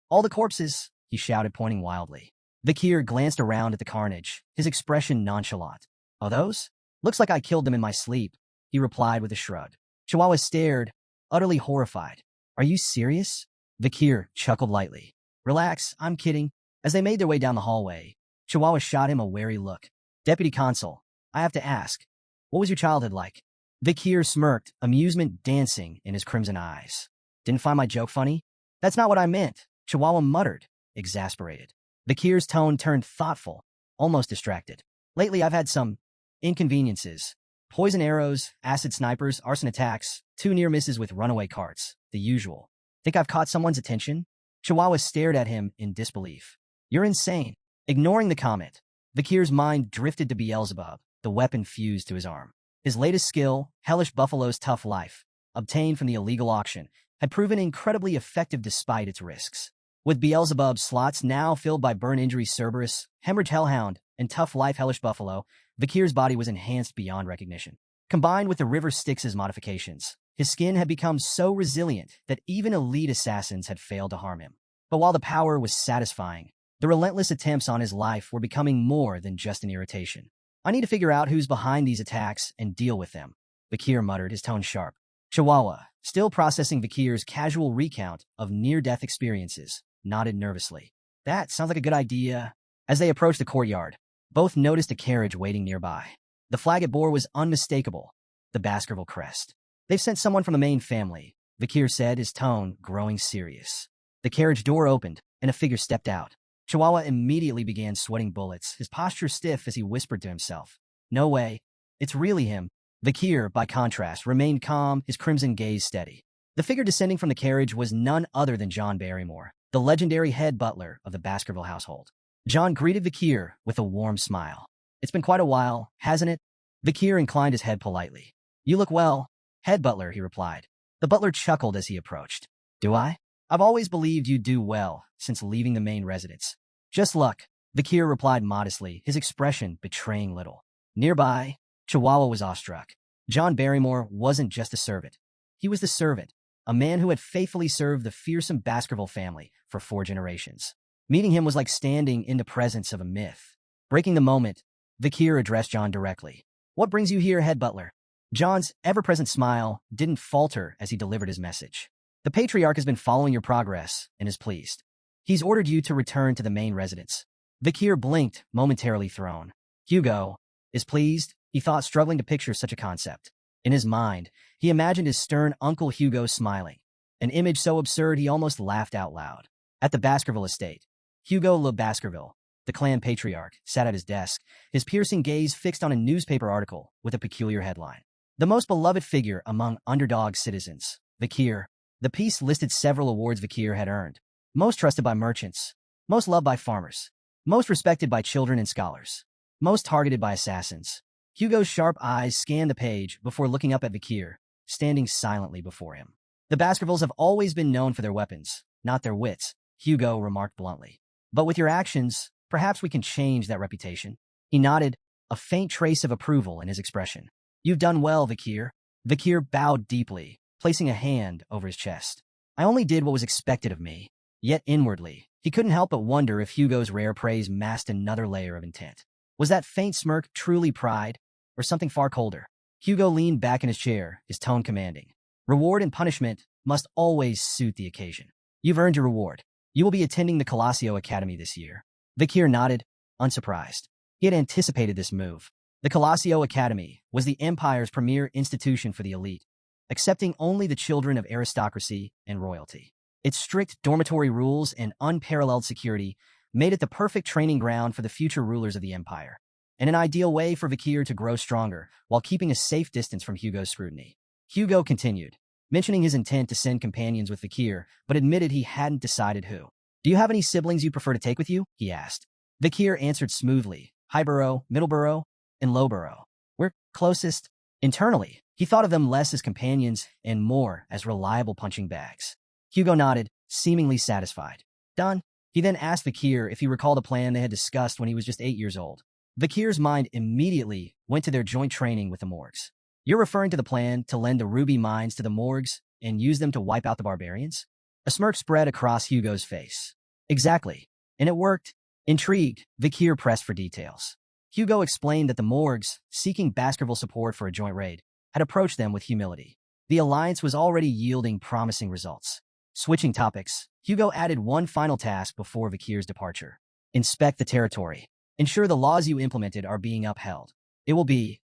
"All the corpses," he shouted, pointing wildly. Vakir glanced around at the carnage, his expression nonchalant. "Oh, those? Looks like I killed them in my sleep, he replied with a shrug. Chihuahua stared, utterly horrified. Are you serious? Vakir chuckled lightly. Relax, I'm kidding. As they made their way down the hallway, Chihuahua shot him a wary look. Deputy Consul, I have to ask, what was your childhood like? Vakir smirked, amusement dancing in his crimson eyes. Didn't find my joke funny? That's not what I meant, Chihuahua muttered, exasperated. Vakir's tone turned thoughtful, almost distracted. Lately, I've had some inconveniences. Poison arrows, acid snipers, arson attacks, 2 near misses with runaway carts, the usual. Think I've caught someone's attention? Chihuahua stared at him in disbelief. You're insane. Ignoring the comment, Vakir's mind drifted to Beelzebub, the weapon fused to his arm. His latest skill, Hellish Buffalo's Tough Life, obtained from the illegal auction, had proven incredibly effective despite its risks. With Beelzebub's slots now filled by burn injury Cerberus, hemorrhage hellhound, and tough life hellish buffalo, Vakir's body was enhanced beyond recognition. Combined with the river Styx's modifications, his skin had become so resilient that even elite assassins had failed to harm him. But while the power was satisfying, the relentless attempts on his life were becoming more than just an irritation. I need to figure out who's behind these attacks and deal with them, Vakir muttered, his tone sharp. Chihuahua, still processing Vakir's casual recount of near-death experiences, nodded nervously. That sounds like a good idea. As they approached the courtyard, both noticed a carriage waiting nearby. The flag it bore was unmistakable, the Baskerville crest. They've sent someone from the main family, Vakir said, his tone growing serious. The carriage door opened, and a figure stepped out. Chihuahua immediately began sweating bullets, his posture stiff as he whispered to himself. No way. It's really him. Vakir, by contrast, remained calm, his crimson gaze steady. The figure descending from the carriage was none other than John Barrymore, the legendary head butler of the Baskerville household. John greeted Vakir with a warm smile. It's been quite a while, hasn't it? Vakir inclined his head politely. You look well, head butler, he replied. The butler chuckled as he approached. Do I? I've always believed you'd do well since leaving the main residence. Just luck, Vakir replied modestly, his expression betraying little. Nearby, Chihuahua was awestruck. John Barrymore wasn't just a servant. He was the servant, a man who had faithfully served the fearsome Baskerville family for 4 generations. Meeting him was like standing in the presence of a myth. Breaking the moment, Vakir addressed John directly. What brings you here, head butler? John's ever-present smile didn't falter as he delivered his message. The patriarch has been following your progress and is pleased. He's ordered you to return to the main residence. Vakir blinked, momentarily thrown. Hugo is pleased, he thought, struggling to picture such a concept. In his mind, he imagined his stern Uncle Hugo smiling, an image so absurd he almost laughed out loud. At the Baskerville estate, Hugo Le Baskerville, the clan patriarch, sat at his desk, his piercing gaze fixed on a newspaper article with a peculiar headline. The most beloved figure among Underdog citizens, Vakir. The piece listed several awards Vakir had earned. Most trusted by merchants, most loved by farmers, most respected by children and scholars, most targeted by assassins. Hugo's sharp eyes scanned the page before looking up at Vakir, standing silently before him. The Baskervilles have always been known for their weapons, not their wits, Hugo remarked bluntly. But with your actions, perhaps we can change that reputation. He nodded, a faint trace of approval in his expression. You've done well, Vakir. Vakir bowed deeply, placing a hand over his chest. I only did what was expected of me. Yet inwardly, he couldn't help but wonder if Hugo's rare praise masked another layer of intent. Was that faint smirk truly pride, or something far colder? Hugo leaned back in his chair, his tone commanding. Reward and punishment must always suit the occasion. You've earned your reward. You will be attending the Coliseum Academy this year. Vakir nodded, unsurprised. He had anticipated this move. The Coliseum Academy was the Empire's premier institution for the elite, accepting only the children of aristocracy and royalty. Its strict dormitory rules and unparalleled security made it the perfect training ground for the future rulers of the Empire, and an ideal way for Vakir to grow stronger while keeping a safe distance from Hugo's scrutiny. Hugo continued, mentioning his intent to send companions with Vakir, but admitted he hadn't decided who. Do you have any siblings you prefer to take with you? He asked. Vakir answered smoothly, Highborough, Middleborough, and Lowborough. We're closest. Internally, he thought of them less as companions and more as reliable punching bags. Hugo nodded, seemingly satisfied. Done. He then asked Vakir if he recalled a plan they had discussed when he was just 8 years old. Vakir's mind immediately went to their joint training with the Morgs. You're referring to the plan to lend the ruby mines to the Morgs and use them to wipe out the barbarians? A smirk spread across Hugo's face. Exactly. And it worked. Intrigued, Vakir pressed for details. Hugo explained that the Morgs, seeking Baskerville support for a joint raid, had approached them with humility. The alliance was already yielding promising results. Switching topics, Hugo added one final task before Vakir's departure. Inspect the territory. Ensure the laws you implemented are being upheld. It will be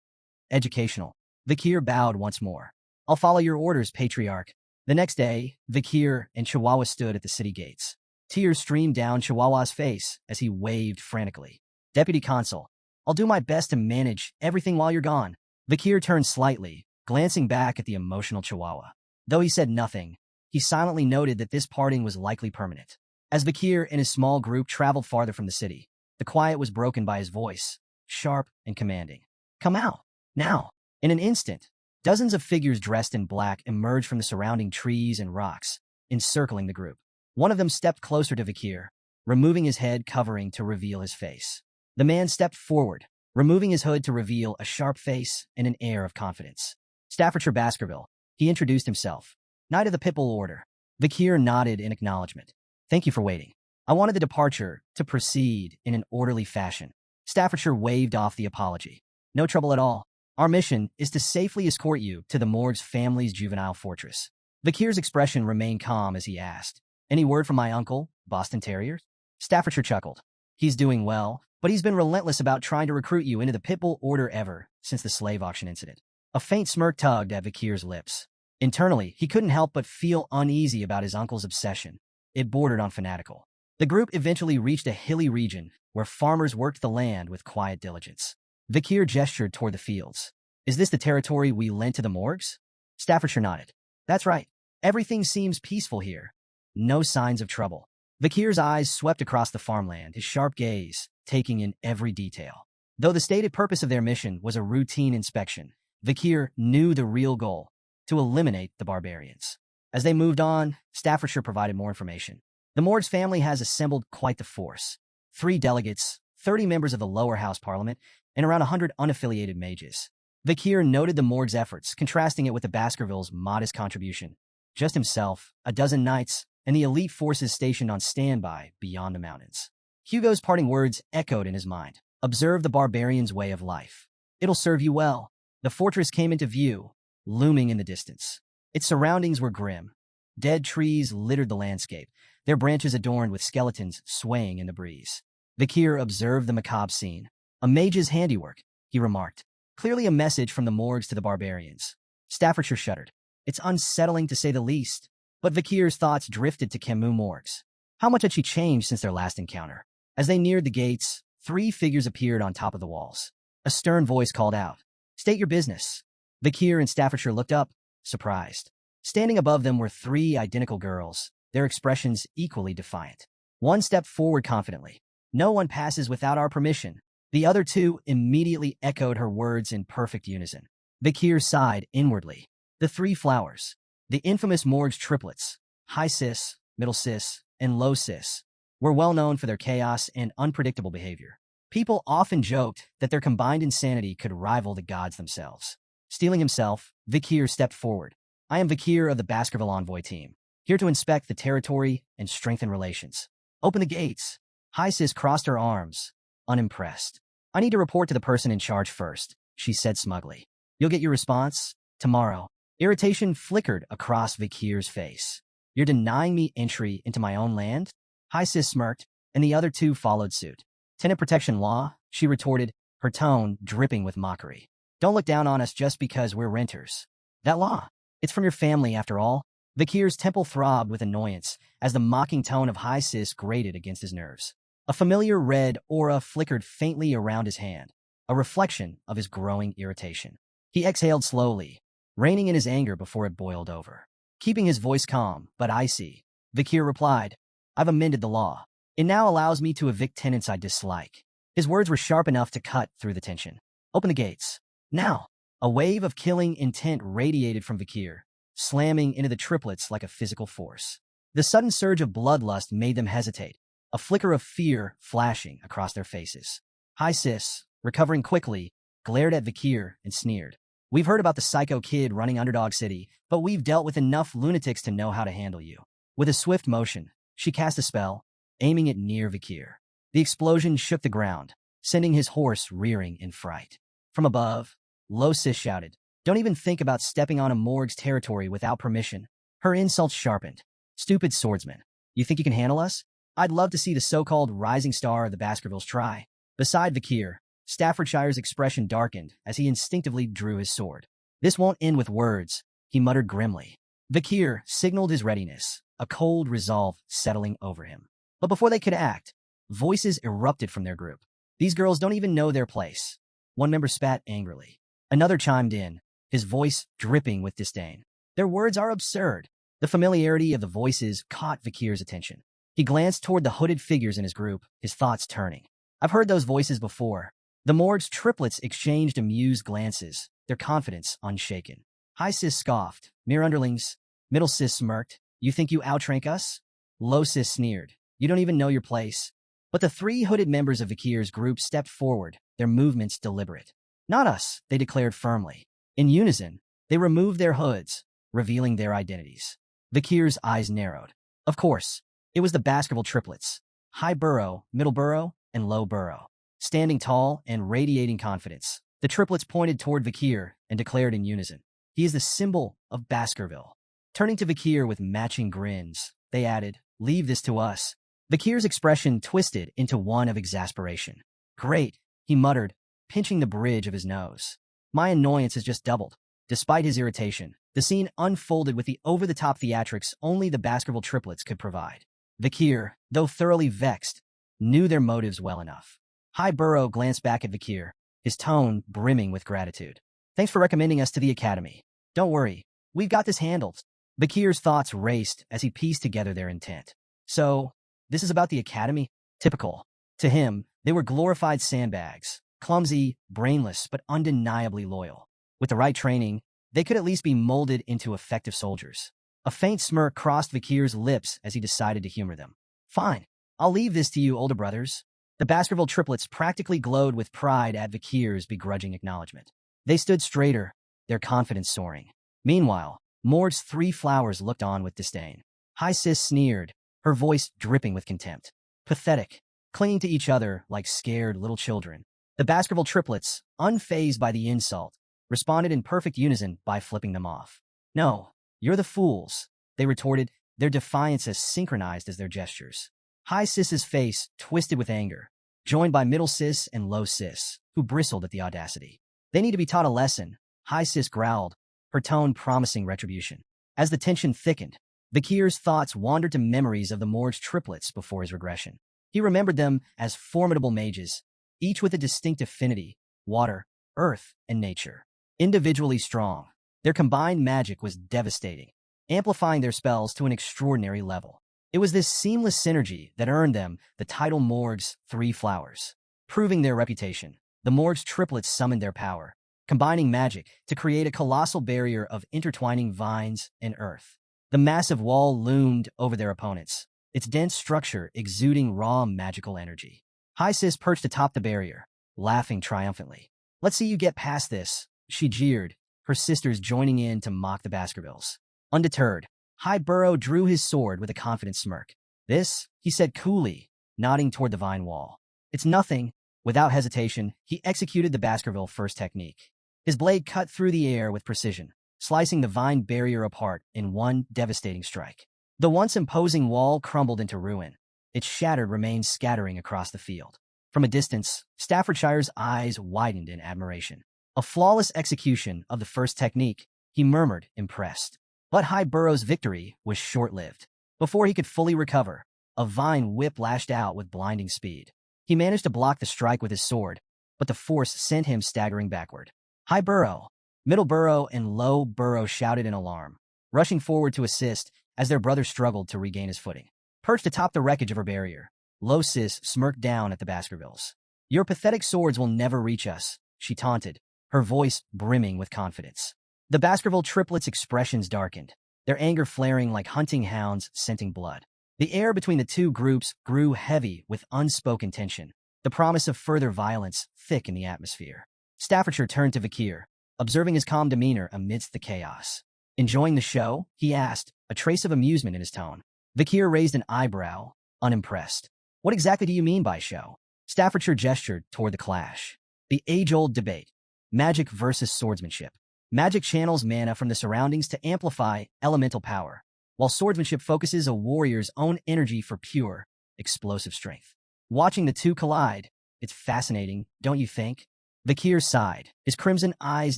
educational. Vakir bowed once more. I'll follow your orders, Patriarch. The next day, Vakir and Chihuahua stood at the city gates. Tears streamed down Chihuahua's face as he waved frantically. Deputy Consul, I'll do my best to manage everything while you're gone. Vakir turned slightly, glancing back at the emotional Chihuahua. Though he said nothing, he silently noted that this parting was likely permanent. As Vakir and his small group traveled farther from the city, the quiet was broken by his voice, sharp and commanding. Come out, now. In an instant, dozens of figures dressed in black emerged from the surrounding trees and rocks, encircling the group. One of them stepped closer to Vakir, removing his head covering to reveal his face. The man stepped forward, removing his hood to reveal a sharp face and an air of confidence. Staffordshire Baskerville, he introduced himself. Knight of the Pitbull Order. Vakir nodded in acknowledgement. Thank you for waiting. I wanted the departure to proceed in an orderly fashion. Staffordshire waved off the apology. No trouble at all. Our mission is to safely escort you to the Morgs family's juvenile fortress. Vakir's expression remained calm as he asked, Any word from my uncle, Boston Terriers? Staffordshire chuckled. He's doing well, but he's been relentless about trying to recruit you into the Pitbull Order ever since the slave auction incident. A faint smirk tugged at Vakir's lips. Internally, he couldn't help but feel uneasy about his uncle's obsession. It bordered on fanatical. The group eventually reached a hilly region where farmers worked the land with quiet diligence. Vakir gestured toward the fields. Is this the territory we lent to the Morgs? Staffordshire nodded. That's right. Everything seems peaceful here. No signs of trouble. Vakir's eyes swept across the farmland, his sharp gaze taking in every detail. Though the stated purpose of their mission was a routine inspection, Vakir knew the real goal, to eliminate the barbarians. As they moved on, Staffordshire provided more information. The Morgs family has assembled quite the force. 3 delegates, 30 members of the lower house parliament, and around 100 unaffiliated mages. Vakir noted the Morgs' efforts, contrasting it with the Baskervilles' modest contribution. Just himself, a dozen knights, and the elite forces stationed on standby beyond the mountains. Hugo's parting words echoed in his mind. Observe the barbarians' way of life. It'll serve you well. The fortress came into view, looming in the distance. Its surroundings were grim. Dead trees littered the landscape, their branches adorned with skeletons swaying in the breeze. Vakir observed the macabre scene. A mage's handiwork, he remarked. Clearly a message from the Morgs to the barbarians. Staffordshire shuddered. It's unsettling to say the least. But Vakir's thoughts drifted to Camus Morgs. How much had she changed since their last encounter? As they neared the gates, 3 figures appeared on top of the walls. A stern voice called out, State your business. Vakir and Staffordshire looked up, surprised. Standing above them were 3 identical girls, their expressions equally defiant. One stepped forward confidently. No one passes without our permission. The other 2 immediately echoed her words in perfect unison. Vakir sighed inwardly. The 3 flowers. The infamous Morgs triplets, High Sis, Middle Sis, and Low Sis, were well known for their chaos and unpredictable behavior. People often joked that their combined insanity could rival the gods themselves. Steeling himself, Vakir stepped forward. I am Vakir of the Baskerville Envoy team, here to inspect the territory and strengthen relations. Open the gates. High Sis crossed her arms, unimpressed. I need to report to the person in charge first, she said smugly. You'll get your response tomorrow. Irritation flickered across Vakir's face. You're denying me entry into my own land? High Sis smirked, and the other 2 followed suit. Tenant protection law, she retorted, her tone dripping with mockery. Don't look down on us just because we're renters. That law, it's from your family after all. Vakir's temple throbbed with annoyance as the mocking tone of High Sis grated against his nerves. A familiar red aura flickered faintly around his hand, a reflection of his growing irritation. He exhaled slowly, reining in his anger before it boiled over. Keeping his voice calm, but icy, Vakir replied, I've amended the law. It now allows me to evict tenants I dislike. His words were sharp enough to cut through the tension. Open the gates. Now. A wave of killing intent radiated from Vakir, slamming into the triplets like a physical force. The sudden surge of bloodlust made them hesitate, a flicker of fear flashing across their faces. High Sis, recovering quickly, glared at Vakir and sneered. We've heard about the psycho kid running Underdog City, but we've dealt with enough lunatics to know how to handle you. With a swift motion, she cast a spell, aiming it near Vakir. The explosion shook the ground, sending his horse rearing in fright. From above, Lo-Sis shouted, "Don't even think about stepping on a Morg's territory without permission." Her insults sharpened. "Stupid swordsman. You think you can handle us? I'd love to see the so-called rising star of the Baskervilles try." Beside Vakir, Staffordshire's expression darkened as he instinctively drew his sword. "This won't end with words," he muttered grimly. Vakir signaled his readiness, a cold resolve settling over him. But before they could act, voices erupted from their group. "These girls don't even know their place." One member spat angrily. Another chimed in, his voice dripping with disdain. "Their words are absurd." The familiarity of the voices caught Vakir's attention. He glanced toward the hooded figures in his group, his thoughts turning. "I've heard those voices before." The Morgs triplets exchanged amused glances, their confidence unshaken. High Sis scoffed. "Mere underlings." Middle Sis smirked. "You think you outrank us?" Low Sis sneered. "You don't even know your place." But the three hooded members of Vakir's group stepped forward, their movements deliberate. "Not us," they declared firmly. In unison, they removed their hoods, revealing their identities. Vakir's eyes narrowed. Of course, it was the Baskerville triplets. High Burrow, Middle Burrow, and Low Burrow. Standing tall and radiating confidence, the triplets pointed toward Vakir and declared in unison, "He is the symbol of Baskerville." Turning to Vakir with matching grins, they added, "Leave this to us." Vakir's expression twisted into one of exasperation. "Great," he muttered, pinching the bridge of his nose. "My annoyance has just doubled." Despite his irritation, the scene unfolded with the over-the-top theatrics only the Baskerville triplets could provide. Vakir, though thoroughly vexed, knew their motives well enough. High Burrow glanced back at Vakir, his tone brimming with gratitude. "Thanks for recommending us to the academy. Don't worry, we've got this handled." Vakir's thoughts raced as he pieced together their intent. So, this is about the academy? Typical. To him, they were glorified sandbags, clumsy, brainless, but undeniably loyal. With the right training, they could at least be molded into effective soldiers. A faint smirk crossed Vakir's lips as he decided to humor them. "Fine, I'll leave this to you, older brothers." The Baskerville triplets practically glowed with pride at Vakir's begrudging acknowledgement. They stood straighter, their confidence soaring. Meanwhile, Morg's three flowers looked on with disdain. High Sis sneered, her voice dripping with contempt. Pathetic, clinging to each other like scared little children. The Baskerville triplets, unfazed by the insult, responded in perfect unison by flipping them off. "No, you're the fools," they retorted, their defiance as synchronized as their gestures. High Sis's face twisted with anger, joined by Middle Sis and Low Sis, who bristled at the audacity. "They need to be taught a lesson," High Sis growled, her tone promising retribution. As the tension thickened, Vakir's thoughts wandered to memories of the Morgs triplets before his regression. He remembered them as formidable mages, each with a distinct affinity, water, earth, and nature. Individually strong, their combined magic was devastating, amplifying their spells to an extraordinary level. It was this seamless synergy that earned them the title Morgs Three Flowers. Proving their reputation, the Morgs triplets summoned their power, combining magic to create a colossal barrier of intertwining vines and earth. The massive wall loomed over their opponents, its dense structure exuding raw magical energy. High Sis perched atop the barrier, laughing triumphantly. "Let's see you get past this," she jeered, her sisters joining in to mock the Baskervilles. Undeterred, High Burrow drew his sword with a confident smirk. "This," he said coolly, nodding toward the vine wall. "It's nothing." Without hesitation, he executed the Baskerville first technique. His blade cut through the air with precision, slicing the vine barrier apart in one devastating strike. The once imposing wall crumbled into ruin, its shattered remains scattering across the field. From a distance, Staffordshire's eyes widened in admiration. "A flawless execution of the first technique," he murmured, impressed. But High Burrow's victory was short-lived. Before he could fully recover, a vine whip lashed out with blinding speed. He managed to block the strike with his sword, but the force sent him staggering backward. High Burrow, Middle Burrow, and Low Burrow shouted in alarm, rushing forward to assist as their brother struggled to regain his footing. Perched atop the wreckage of her barrier, Low Sis smirked down at the Baskervilles. "Your pathetic swords will never reach us," she taunted, her voice brimming with confidence. The Baskerville triplets' expressions darkened, their anger flaring like hunting hounds scenting blood. The air between the two groups grew heavy with unspoken tension, the promise of further violence thick in the atmosphere. Staffordshire turned to Vakir, observing his calm demeanor amidst the chaos. "Enjoying the show?" he asked, a trace of amusement in his tone. Vakir raised an eyebrow, unimpressed. "What exactly do you mean by show?" Staffordshire gestured toward the clash. The age-old debate. Magic versus swordsmanship. Magic channels mana from the surroundings to amplify elemental power, while swordsmanship focuses a warrior's own energy for pure, explosive strength. Watching the two collide, it's fascinating, don't you think? Vakir sighed, his crimson eyes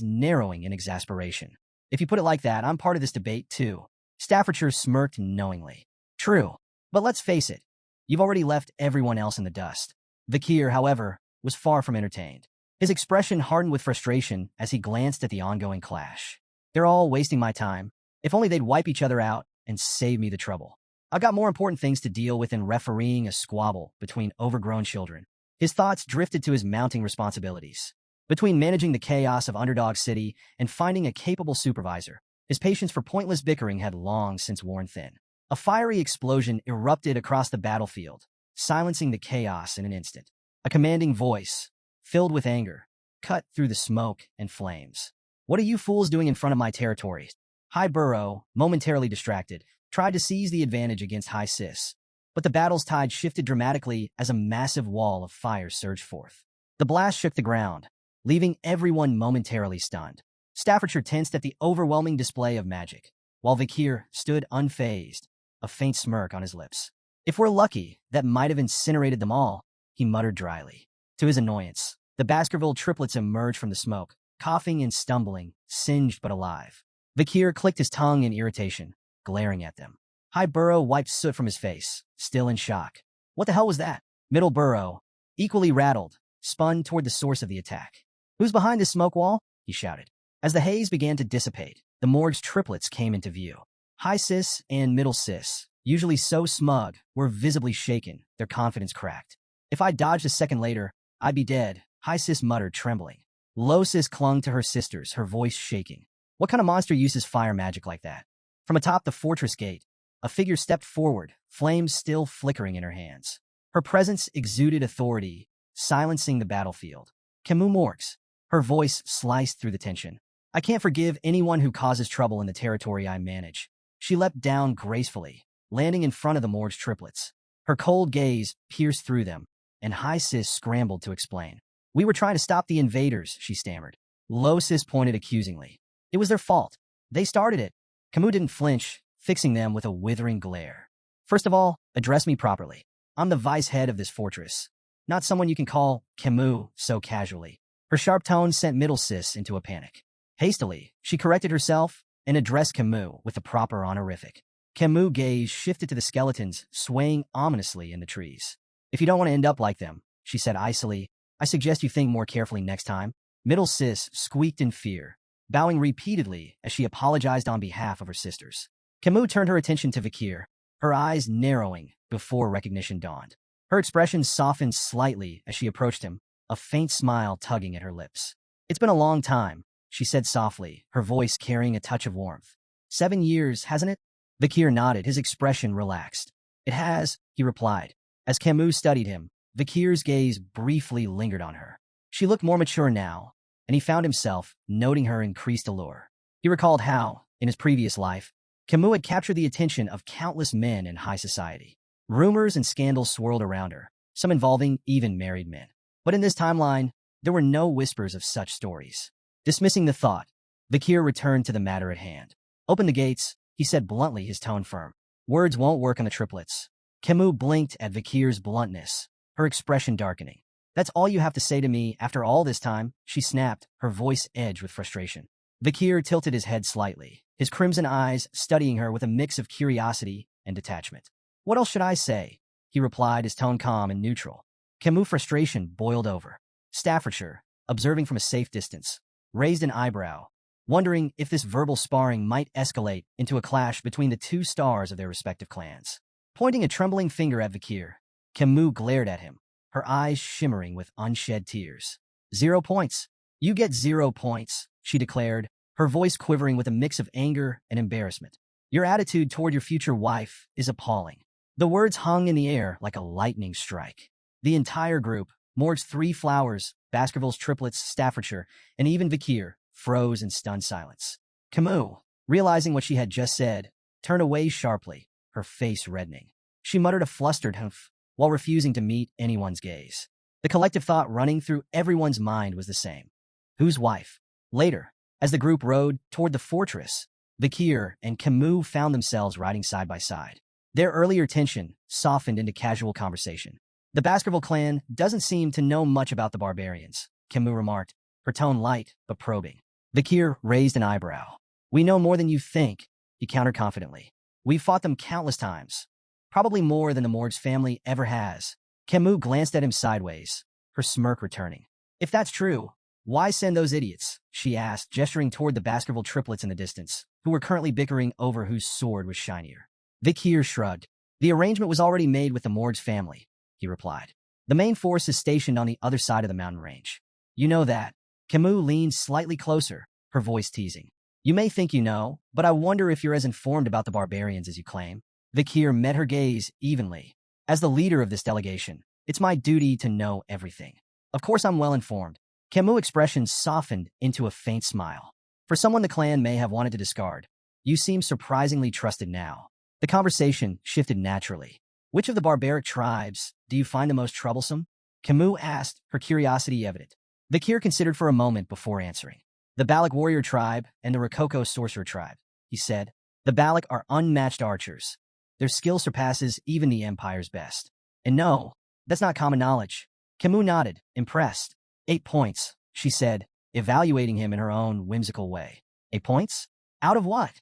narrowing in exasperation. If you put it like that, I'm part of this debate too. Staffordshire smirked knowingly. True, but let's face it, you've already left everyone else in the dust. Vakir, however, was far from entertained. His expression hardened with frustration as he glanced at the ongoing clash. They're all wasting my time. If only they'd wipe each other out and save me the trouble. I've got more important things to deal with than refereeing a squabble between overgrown children. His thoughts drifted to his mounting responsibilities. Between managing the chaos of Underdog City and finding a capable supervisor, his patience for pointless bickering had long since worn thin. A fiery explosion erupted across the battlefield, silencing the chaos in an instant. A commanding voice, filled with anger, cut through the smoke and flames. What are you fools doing in front of my territory? High Burrow, momentarily distracted, tried to seize the advantage against High Sis, but the battle's tide shifted dramatically as a massive wall of fire surged forth. The blast shook the ground, leaving everyone momentarily stunned. Staffordshire tensed at the overwhelming display of magic, while Vakir stood unfazed, a faint smirk on his lips. If we're lucky, that might have incinerated them all, he muttered dryly. To his annoyance, the Baskerville triplets emerged from the smoke, coughing and stumbling, singed but alive. Vakir clicked his tongue in irritation, glaring at them. High Burrow wiped soot from his face, still in shock. What the hell was that? Middle Burrow, equally rattled, spun toward the source of the attack. Who's behind this smoke wall? He shouted. As the haze began to dissipate, the Morgs triplets came into view. High Sis and Middle Sis, usually so smug, were visibly shaken, their confidence cracked. If I dodged a second later, I'd be dead, High Sis muttered, trembling. Low Sis clung to her sisters, her voice shaking. What kind of monster uses fire magic like that? From atop the fortress gate, a figure stepped forward, flames still flickering in her hands. Her presence exuded authority, silencing the battlefield. Camus Morgs. Her voice sliced through the tension. I can't forgive anyone who causes trouble in the territory I manage. She leapt down gracefully, landing in front of the Morgs triplets. Her cold gaze pierced through them, and High Sis scrambled to explain. We were trying to stop the invaders, she stammered. Low Sis pointed accusingly. It was their fault. They started it. Camus didn't flinch, fixing them with a withering glare. First of all, address me properly. I'm the vice head of this fortress, not someone you can call Camus so casually. Her sharp tone sent Middle Sis into a panic. Hastily, she corrected herself and addressed Camus with the proper honorific. Camus' gaze shifted to the skeletons swaying ominously in the trees. If you don't want to end up like them, she said icily, I suggest you think more carefully next time. Middle Sis squeaked in fear, bowing repeatedly as she apologized on behalf of her sisters. Camus turned her attention to Vakir, her eyes narrowing before recognition dawned. Her expression softened slightly as she approached him, a faint smile tugging at her lips. It's been a long time, she said softly, her voice carrying a touch of warmth. 7 years, hasn't it? Vakir nodded, his expression relaxed. It has, he replied. As Camus studied him, Vakir's gaze briefly lingered on her. She looked more mature now, and he found himself noting her increased allure. He recalled how, in his previous life, Camus had captured the attention of countless men in high society. Rumors and scandals swirled around her, some involving even married men. But in this timeline, there were no whispers of such stories. Dismissing the thought, Vakir returned to the matter at hand. Open the gates, he said bluntly, his tone firm. Words won't work on the triplets. Camus blinked at Vakir's bluntness, her expression darkening. That's all you have to say to me after all this time, she snapped, her voice edged with frustration. Vakir tilted his head slightly, his crimson eyes studying her with a mix of curiosity and detachment. What else should I say? He replied, his tone calm and neutral. Camus' frustration boiled over. Staffordshire, observing from a safe distance, raised an eyebrow, wondering if this verbal sparring might escalate into a clash between the two stars of their respective clans. Pointing a trembling finger at Vakir, Camus glared at him, her eyes shimmering with unshed tears. 0 points. You get 0 points, she declared, her voice quivering with a mix of anger and embarrassment. Your attitude toward your future wife is appalling. The words hung in the air like a lightning strike. The entire group, Morg's 3 flowers, Baskerville's triplets, Staffordshire, and even Vakir, froze in stunned silence. Camus, realizing what she had just said, turned away sharply, her face reddening. She muttered a flustered humph while refusing to meet anyone's gaze. The collective thought running through everyone's mind was the same. Whose wife? Later, as the group rode toward the fortress, Vakir and Camus found themselves riding side by side. Their earlier tension softened into casual conversation. The Baskerville clan doesn't seem to know much about the barbarians, Camus remarked, her tone light but probing. Vakir raised an eyebrow. We know more than you think, he countered confidently. We've fought them countless times, probably more than the Morgs family ever has. Camus glanced at him sideways, her smirk returning. If that's true, why send those idiots? She asked, gesturing toward the Baskerville triplets in the distance, who were currently bickering over whose sword was shinier. Vakir shrugged. The arrangement was already made with the Morgs family, he replied. The main force is stationed on the other side of the mountain range. You know that. Camus leaned slightly closer, her voice teasing. You may think you know, but I wonder if you're as informed about the barbarians as you claim. Vakir met her gaze evenly. As the leader of this delegation, it's my duty to know everything. Of course I'm well informed. Camus' expression softened into a faint smile. For someone the clan may have wanted to discard, you seem surprisingly trusted now. The conversation shifted naturally. Which of the barbaric tribes do you find the most troublesome? Camus asked, her curiosity evident. Vakir considered for a moment before answering. The Balac warrior tribe and the Rococo sorcerer tribe, he said. The Balac are unmatched archers. Their skill surpasses even the Empire's best. And no, that's not common knowledge. Camus nodded, impressed. 8 points, she said, evaluating him in her own whimsical way. 8 points? Out of what?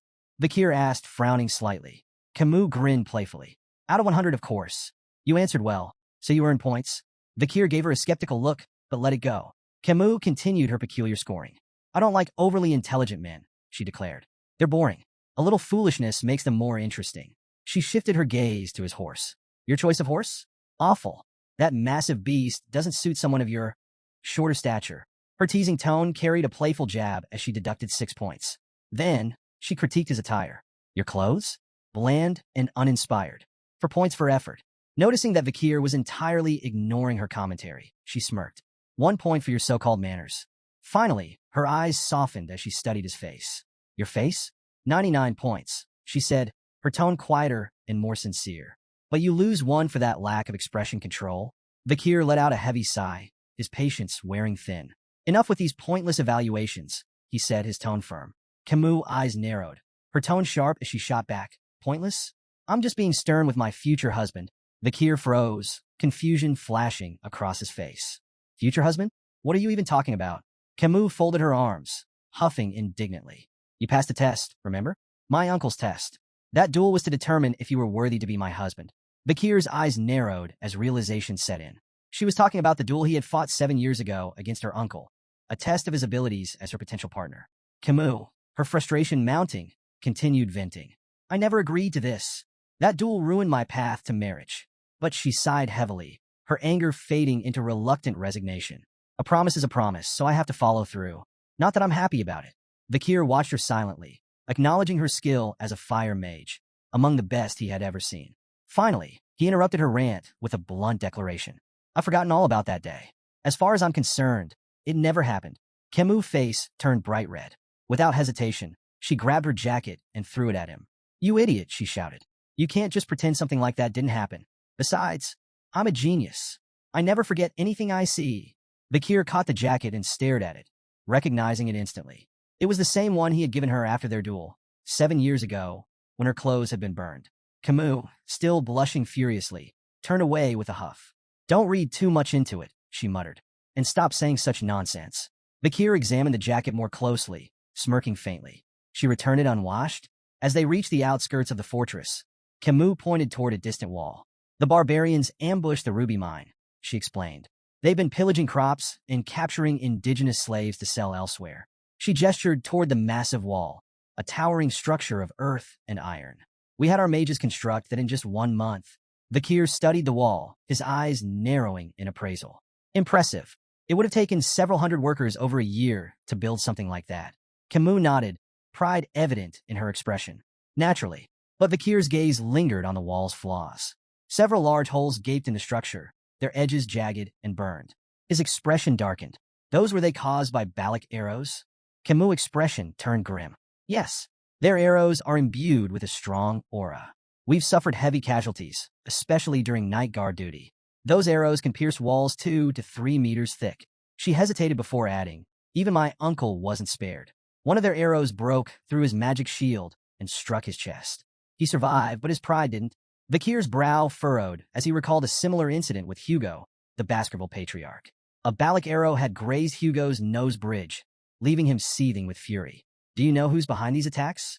Vakir asked, frowning slightly. Camus grinned playfully. Out of 100, of course. You answered well, so you earned points. Vakir gave her a skeptical look, but let it go. Camus continued her peculiar scoring. I don't like overly intelligent men, she declared. They're boring. A little foolishness makes them more interesting. She shifted her gaze to his horse. Your choice of horse? Awful. That massive beast doesn't suit someone of your shorter stature. Her teasing tone carried a playful jab as she deducted 6 points. Then, she critiqued his attire. Your clothes? Bland and uninspired. 4 points for effort. Noticing that Vakir was entirely ignoring her commentary, she smirked. 1 point for your so-called manners. Finally, her eyes softened as she studied his face. Your face? 99 points, she said, her tone quieter and more sincere. But you lose 1 for that lack of expression control. Vakir let out a heavy sigh, his patience wearing thin. Enough with these pointless evaluations, he said, his tone firm. Camus' eyes narrowed, her tone sharp as she shot back. Pointless? I'm just being stern with my future husband. Vakir froze, confusion flashing across his face. Future husband? What are you even talking about? Camus folded her arms, huffing indignantly. You passed the test, remember? My uncle's test. That duel was to determine if you were worthy to be my husband. Vakir's eyes narrowed as realization set in. She was talking about the duel he had fought 7 years ago against her uncle, a test of his abilities as her potential partner. Camus, her frustration mounting, continued venting. I never agreed to this. That duel ruined my path to marriage. But she sighed heavily, her anger fading into reluctant resignation. A promise is a promise, so I have to follow through. Not that I'm happy about it. Vakir watched her silently, acknowledging her skill as a fire mage, among the best he had ever seen. Finally, he interrupted her rant with a blunt declaration. I've forgotten all about that day. As far as I'm concerned, it never happened. Camus' face turned bright red. Without hesitation, she grabbed her jacket and threw it at him. You idiot, she shouted. You can't just pretend something like that didn't happen. Besides, I'm a genius. I never forget anything I see. Vakir caught the jacket and stared at it, recognizing it instantly. It was the same one he had given her after their duel, 7 years ago, when her clothes had been burned. Camus, still blushing furiously, turned away with a huff. Don't read too much into it, she muttered, and stop saying such nonsense. Vakir examined the jacket more closely, smirking faintly. She returned it unwashed. As they reached the outskirts of the fortress, Camus pointed toward a distant wall. The barbarians ambushed the ruby mine, she explained. They've been pillaging crops and capturing indigenous slaves to sell elsewhere. She gestured toward the massive wall, a towering structure of earth and iron. We had our mages construct that in just 1 month. Vakir studied the wall, his eyes narrowing in appraisal. Impressive. It would have taken several hundred workers over a year to build something like that. Camus nodded, pride evident in her expression. Naturally, but Vakir's gaze lingered on the wall's flaws. Several large holes gaped in the structure, their edges jagged and burned. His expression darkened. Those were they caused by Balac arrows? Camus' expression turned grim. Yes, their arrows are imbued with a strong aura. We've suffered heavy casualties, especially during night guard duty. Those arrows can pierce walls 2 to 3 meters thick. She hesitated before adding, even my uncle wasn't spared. One of their arrows broke through his magic shield and struck his chest. He survived, but his pride didn't. Vakir's brow furrowed as he recalled a similar incident with Hugo, the Baskerville patriarch. A Balac arrow had grazed Hugo's nose bridge, leaving him seething with fury. Do you know who's behind these attacks?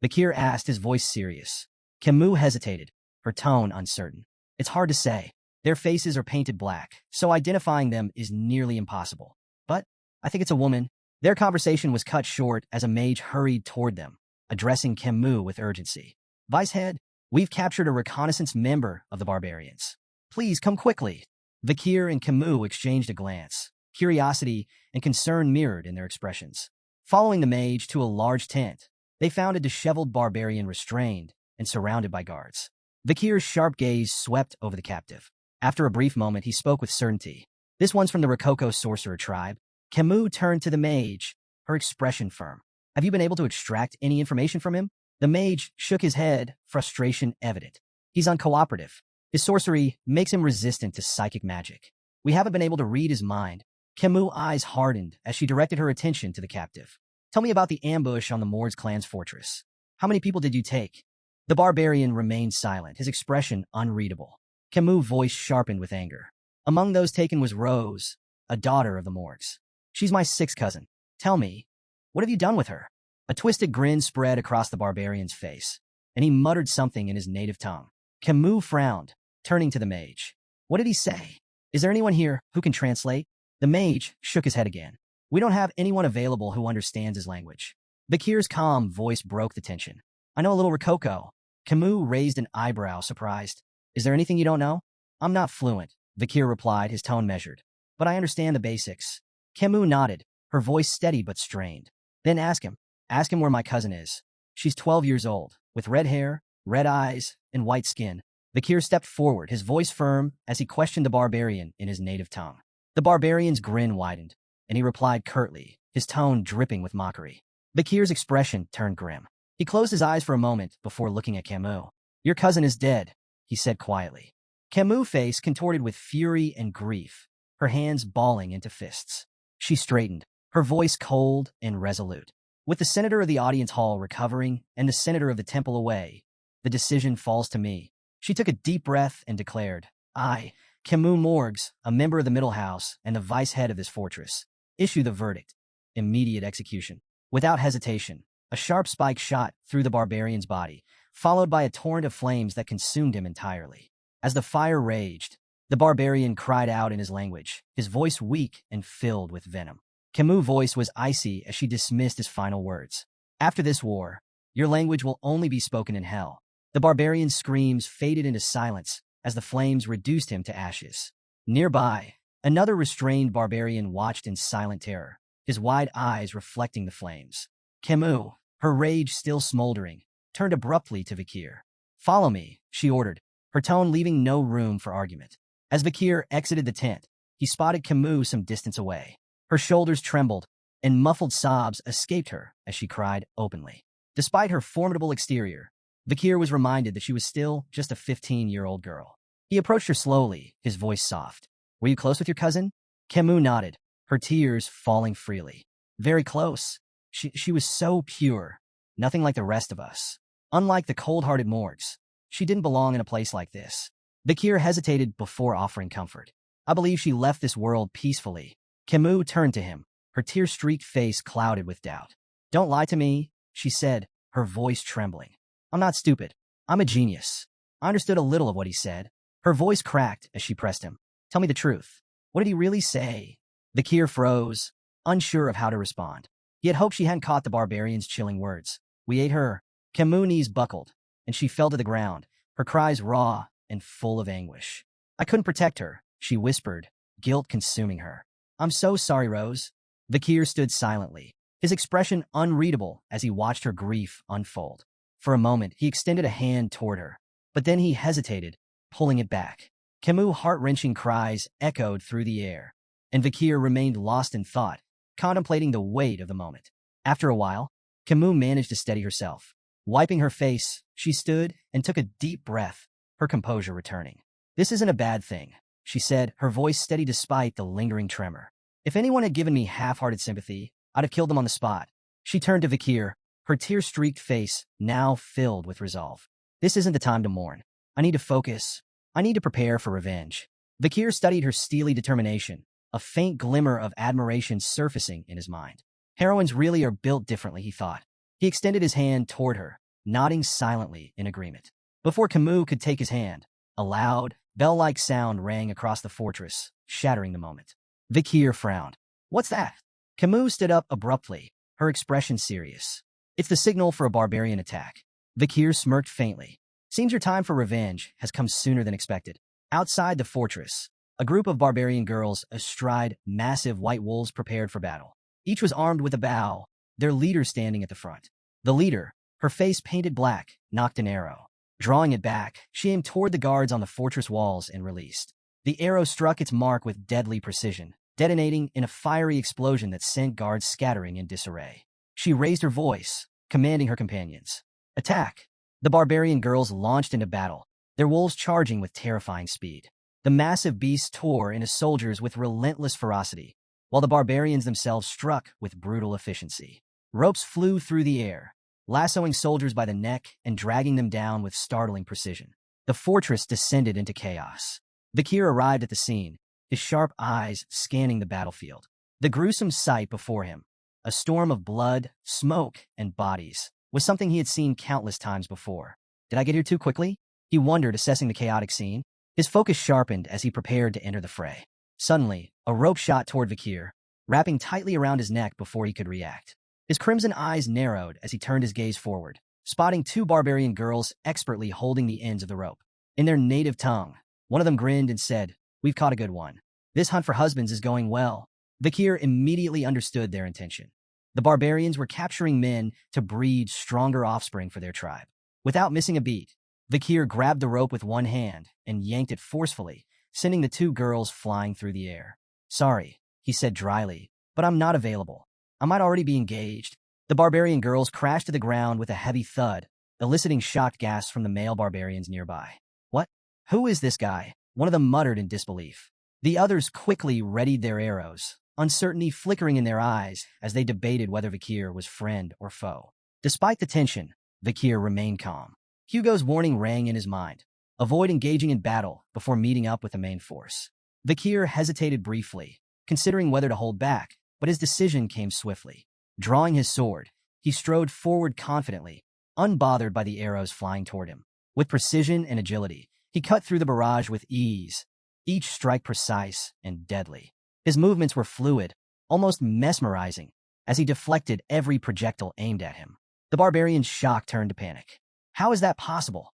Vakir asked, his voice serious. Camus hesitated, her tone uncertain. It's hard to say. Their faces are painted black, so identifying them is nearly impossible. But I think it's a woman. Their conversation was cut short as a mage hurried toward them, addressing Camus with urgency. Vicehead, we've captured a reconnaissance member of the barbarians. Please come quickly. Vakir and Camus exchanged a glance. Curiosity and concern mirrored in their expressions. Following the mage to a large tent, they found a disheveled barbarian restrained and surrounded by guards. Vakir's sharp gaze swept over the captive. After a brief moment, he spoke with certainty. This one's from the Rococo sorcerer tribe. Camus turned to the mage, her expression firm. Have you been able to extract any information from him? The mage shook his head, frustration evident. He's uncooperative. His sorcery makes him resistant to psychic magic. We haven't been able to read his mind. Camus' eyes hardened as she directed her attention to the captive. Tell me about the ambush on the Morgs clan's fortress. How many people did you take? The barbarian remained silent, his expression unreadable. Camus' voice sharpened with anger. Among those taken was Rose, a daughter of the Morgs. She's my sixth cousin. Tell me, what have you done with her? A twisted grin spread across the barbarian's face, and he muttered something in his native tongue. Camus frowned, turning to the mage. What did he say? Is there anyone here who can translate? The mage shook his head again. We don't have anyone available who understands his language. Vakir's calm voice broke the tension. I know a little Rococo. Camus raised an eyebrow, surprised. Is there anything you don't know? I'm not fluent, Vakir replied, his tone measured. But I understand the basics. Camus nodded, her voice steady but strained. Then ask him. Ask him where my cousin is. She's 12 years old, with red hair, red eyes, and white skin. Vakir stepped forward, his voice firm, as he questioned the barbarian in his native tongue. The barbarian's grin widened, and he replied curtly, his tone dripping with mockery. Vakir's expression turned grim. He closed his eyes for a moment before looking at Camus. Your cousin is dead, he said quietly. Camus' face contorted with fury and grief, her hands balling into fists. She straightened, her voice cold and resolute. With the senator of the audience hall recovering and the senator of the temple away, the decision falls to me. She took a deep breath and declared, I, Camus Morgs, a member of the Middle House and the vice head of this fortress, issue the verdict. Immediate execution. Without hesitation, a sharp spike shot through the barbarian's body, followed by a torrent of flames that consumed him entirely. As the fire raged, the barbarian cried out in his language, his voice weak and filled with venom. Camus' voice was icy as she dismissed his final words. After this war, your language will only be spoken in hell. The barbarian's screams faded into silence as the flames reduced him to ashes. Nearby, another restrained barbarian watched in silent terror, his wide eyes reflecting the flames. Camus, her rage still smoldering, turned abruptly to Vakir. Follow me, she ordered, her tone leaving no room for argument. As Vakir exited the tent, he spotted Camus some distance away. Her shoulders trembled, and muffled sobs escaped her as she cried openly. Despite her formidable exterior, Vakir was reminded that she was still just a 15-year-old girl. He approached her slowly, his voice soft. Were you close with your cousin? Camus nodded, her tears falling freely. Very close. She was so pure, nothing like the rest of us. Unlike the cold-hearted Morgs, she didn't belong in a place like this. Vakir hesitated before offering comfort. I believe she left this world peacefully. Camus turned to him, her tear-streaked face clouded with doubt. Don't lie to me, she said, her voice trembling. I'm not stupid. I'm a genius. I understood a little of what he said. Her voice cracked as she pressed him. Tell me the truth. What did he really say? Vakir froze, unsure of how to respond. He had hoped she hadn't caught the barbarian's chilling words. We ate her. Camus' knees buckled, and she fell to the ground, her cries raw and full of anguish. I couldn't protect her, she whispered, guilt consuming her. I'm so sorry, Rose. Vakir stood silently, his expression unreadable as he watched her grief unfold. For a moment, he extended a hand toward her, but then he hesitated, pulling it back. Camus' heart-wrenching cries echoed through the air, and Vakir remained lost in thought, contemplating the weight of the moment. After a while, Camus managed to steady herself. Wiping her face, she stood and took a deep breath, her composure returning. This isn't a bad thing. she said, her voice steady despite the lingering tremor. If anyone had given me half-hearted sympathy, I'd have killed them on the spot. She turned to Vakir, her tear-streaked face now filled with resolve. This isn't the time to mourn. I need to focus. I need to prepare for revenge. Vakir studied her steely determination, a faint glimmer of admiration surfacing in his mind. Heroines really are built differently, he thought. He extended his hand toward her, nodding silently in agreement. Before Camus could take his hand, a loud, bell-like sound rang across the fortress, shattering the moment. Vakir frowned. What's that? Camus stood up abruptly, her expression serious. It's the signal for a barbarian attack. Vakir smirked faintly. Seems your time for revenge has come sooner than expected. Outside the fortress, a group of barbarian girls astride massive white wolves prepared for battle. Each was armed with a bow, their leader standing at the front. The leader, her face painted black, nocked an arrow. Drawing it back, she aimed toward the guards on the fortress walls and released. The arrow struck its mark with deadly precision, detonating in a fiery explosion that sent guards scattering in disarray. She raised her voice, commanding her companions. Attack! The barbarian girls launched into battle, their wolves charging with terrifying speed. The massive beasts tore into soldiers with relentless ferocity, while the barbarians themselves struck with brutal efficiency. Ropes flew through the air, lassoing soldiers by the neck and dragging them down with startling precision. The fortress descended into chaos. Vakir arrived at the scene, his sharp eyes scanning the battlefield. The gruesome sight before him, a storm of blood, smoke, and bodies, was something he had seen countless times before. Did I get here too quickly? He wondered, assessing the chaotic scene. His focus sharpened as he prepared to enter the fray. Suddenly, a rope shot toward Vakir, wrapping tightly around his neck before he could react. His crimson eyes narrowed as he turned his gaze forward, spotting two barbarian girls expertly holding the ends of the rope. In their native tongue, one of them grinned and said, "We've caught a good one. This hunt for husbands is going well." Vakir immediately understood their intention. The barbarians were capturing men to breed stronger offspring for their tribe. Without missing a beat, Vakir grabbed the rope with one hand and yanked it forcefully, sending the two girls flying through the air. "Sorry," he said dryly, "but I'm not available. I might already be engaged." The barbarian girls crashed to the ground with a heavy thud, eliciting shocked gasps from the male barbarians nearby. "What? Who is this guy?" one of them muttered in disbelief. The others quickly readied their arrows, uncertainty flickering in their eyes as they debated whether Vakir was friend or foe. Despite the tension, Vakir remained calm. Hugo's warning rang in his mind. Avoid engaging in battle before meeting up with the main force. Vakir hesitated briefly, considering whether to hold back, but his decision came swiftly. Drawing his sword, he strode forward confidently, unbothered by the arrows flying toward him. With precision and agility, he cut through the barrage with ease, each strike precise and deadly. His movements were fluid, almost mesmerizing, as he deflected every projectile aimed at him. The barbarians' shock turned to panic. "How is that possible?"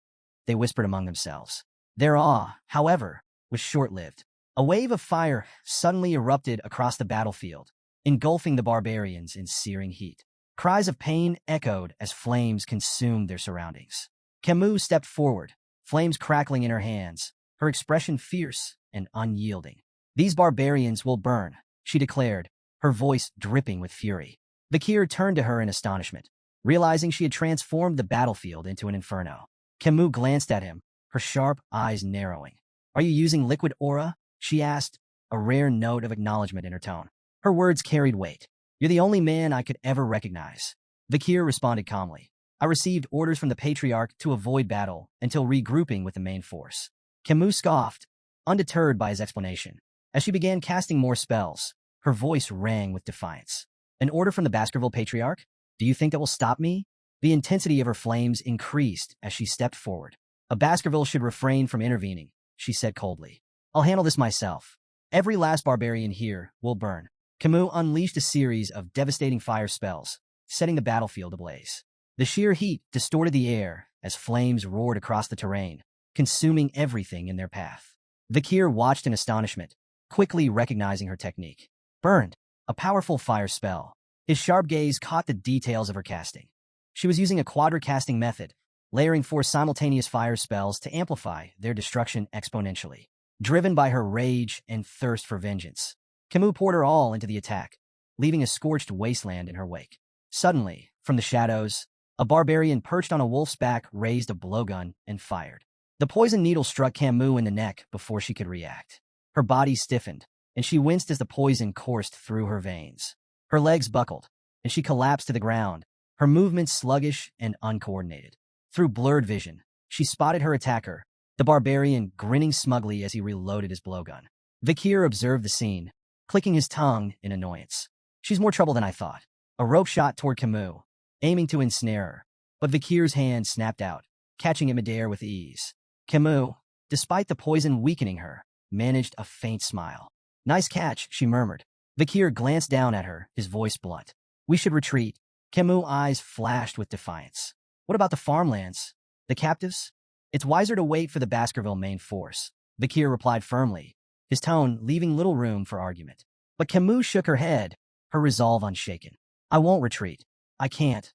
they whispered among themselves. Their awe, however, was short-lived. A wave of fire suddenly erupted across the battlefield, engulfing the barbarians in searing heat. Cries of pain echoed as flames consumed their surroundings. Camus stepped forward, flames crackling in her hands, her expression fierce and unyielding. "These barbarians will burn," she declared, her voice dripping with fury. Vakir turned to her in astonishment, realizing she had transformed the battlefield into an inferno. Camus glanced at him, her sharp eyes narrowing. "Are you using liquid aura?" she asked, a rare note of acknowledgement in her tone. Her words carried weight. "You're the only man I could ever recognize." Vakir responded calmly. "I received orders from the Patriarch to avoid battle until regrouping with the main force." Camus scoffed, undeterred by his explanation. As she began casting more spells, her voice rang with defiance. "An order from the Baskerville Patriarch? Do you think that will stop me?" The intensity of her flames increased as she stepped forward. "A Baskerville should refrain from intervening," she said coldly. "I'll handle this myself. Every last barbarian here will burn." Camus unleashed a series of devastating fire spells, setting the battlefield ablaze. The sheer heat distorted the air as flames roared across the terrain, consuming everything in their path. Vakir watched in astonishment, quickly recognizing her technique. Burned, a powerful fire spell. His sharp gaze caught the details of her casting. She was using a quadra-casting method, layering 4 simultaneous fire spells to amplify their destruction exponentially. Driven by her rage and thirst for vengeance, Camus poured her all into the attack, leaving a scorched wasteland in her wake. Suddenly, from the shadows, a barbarian perched on a wolf's back raised a blowgun and fired. The poison needle struck Camus in the neck before she could react. Her body stiffened, and she winced as the poison coursed through her veins. Her legs buckled, and she collapsed to the ground, her movements sluggish and uncoordinated. Through blurred vision, she spotted her attacker, the barbarian grinning smugly as he reloaded his blowgun. Vakir observed the scene, clicking his tongue in annoyance. She's more trouble than I thought. A rope shot toward Camus, aiming to ensnare her, but Vakir's hand snapped out, catching it midair with ease. Camus, despite the poison weakening her, managed a faint smile. Nice catch, she murmured. Vakir glanced down at her, his voice blunt. We should retreat. Camus' eyes flashed with defiance. What about the farmlands? The captives? It's wiser to wait for the Baskerville main force. Vakir replied firmly, his tone leaving little room for argument. But Camus shook her head, her resolve unshaken. I won't retreat. I can't.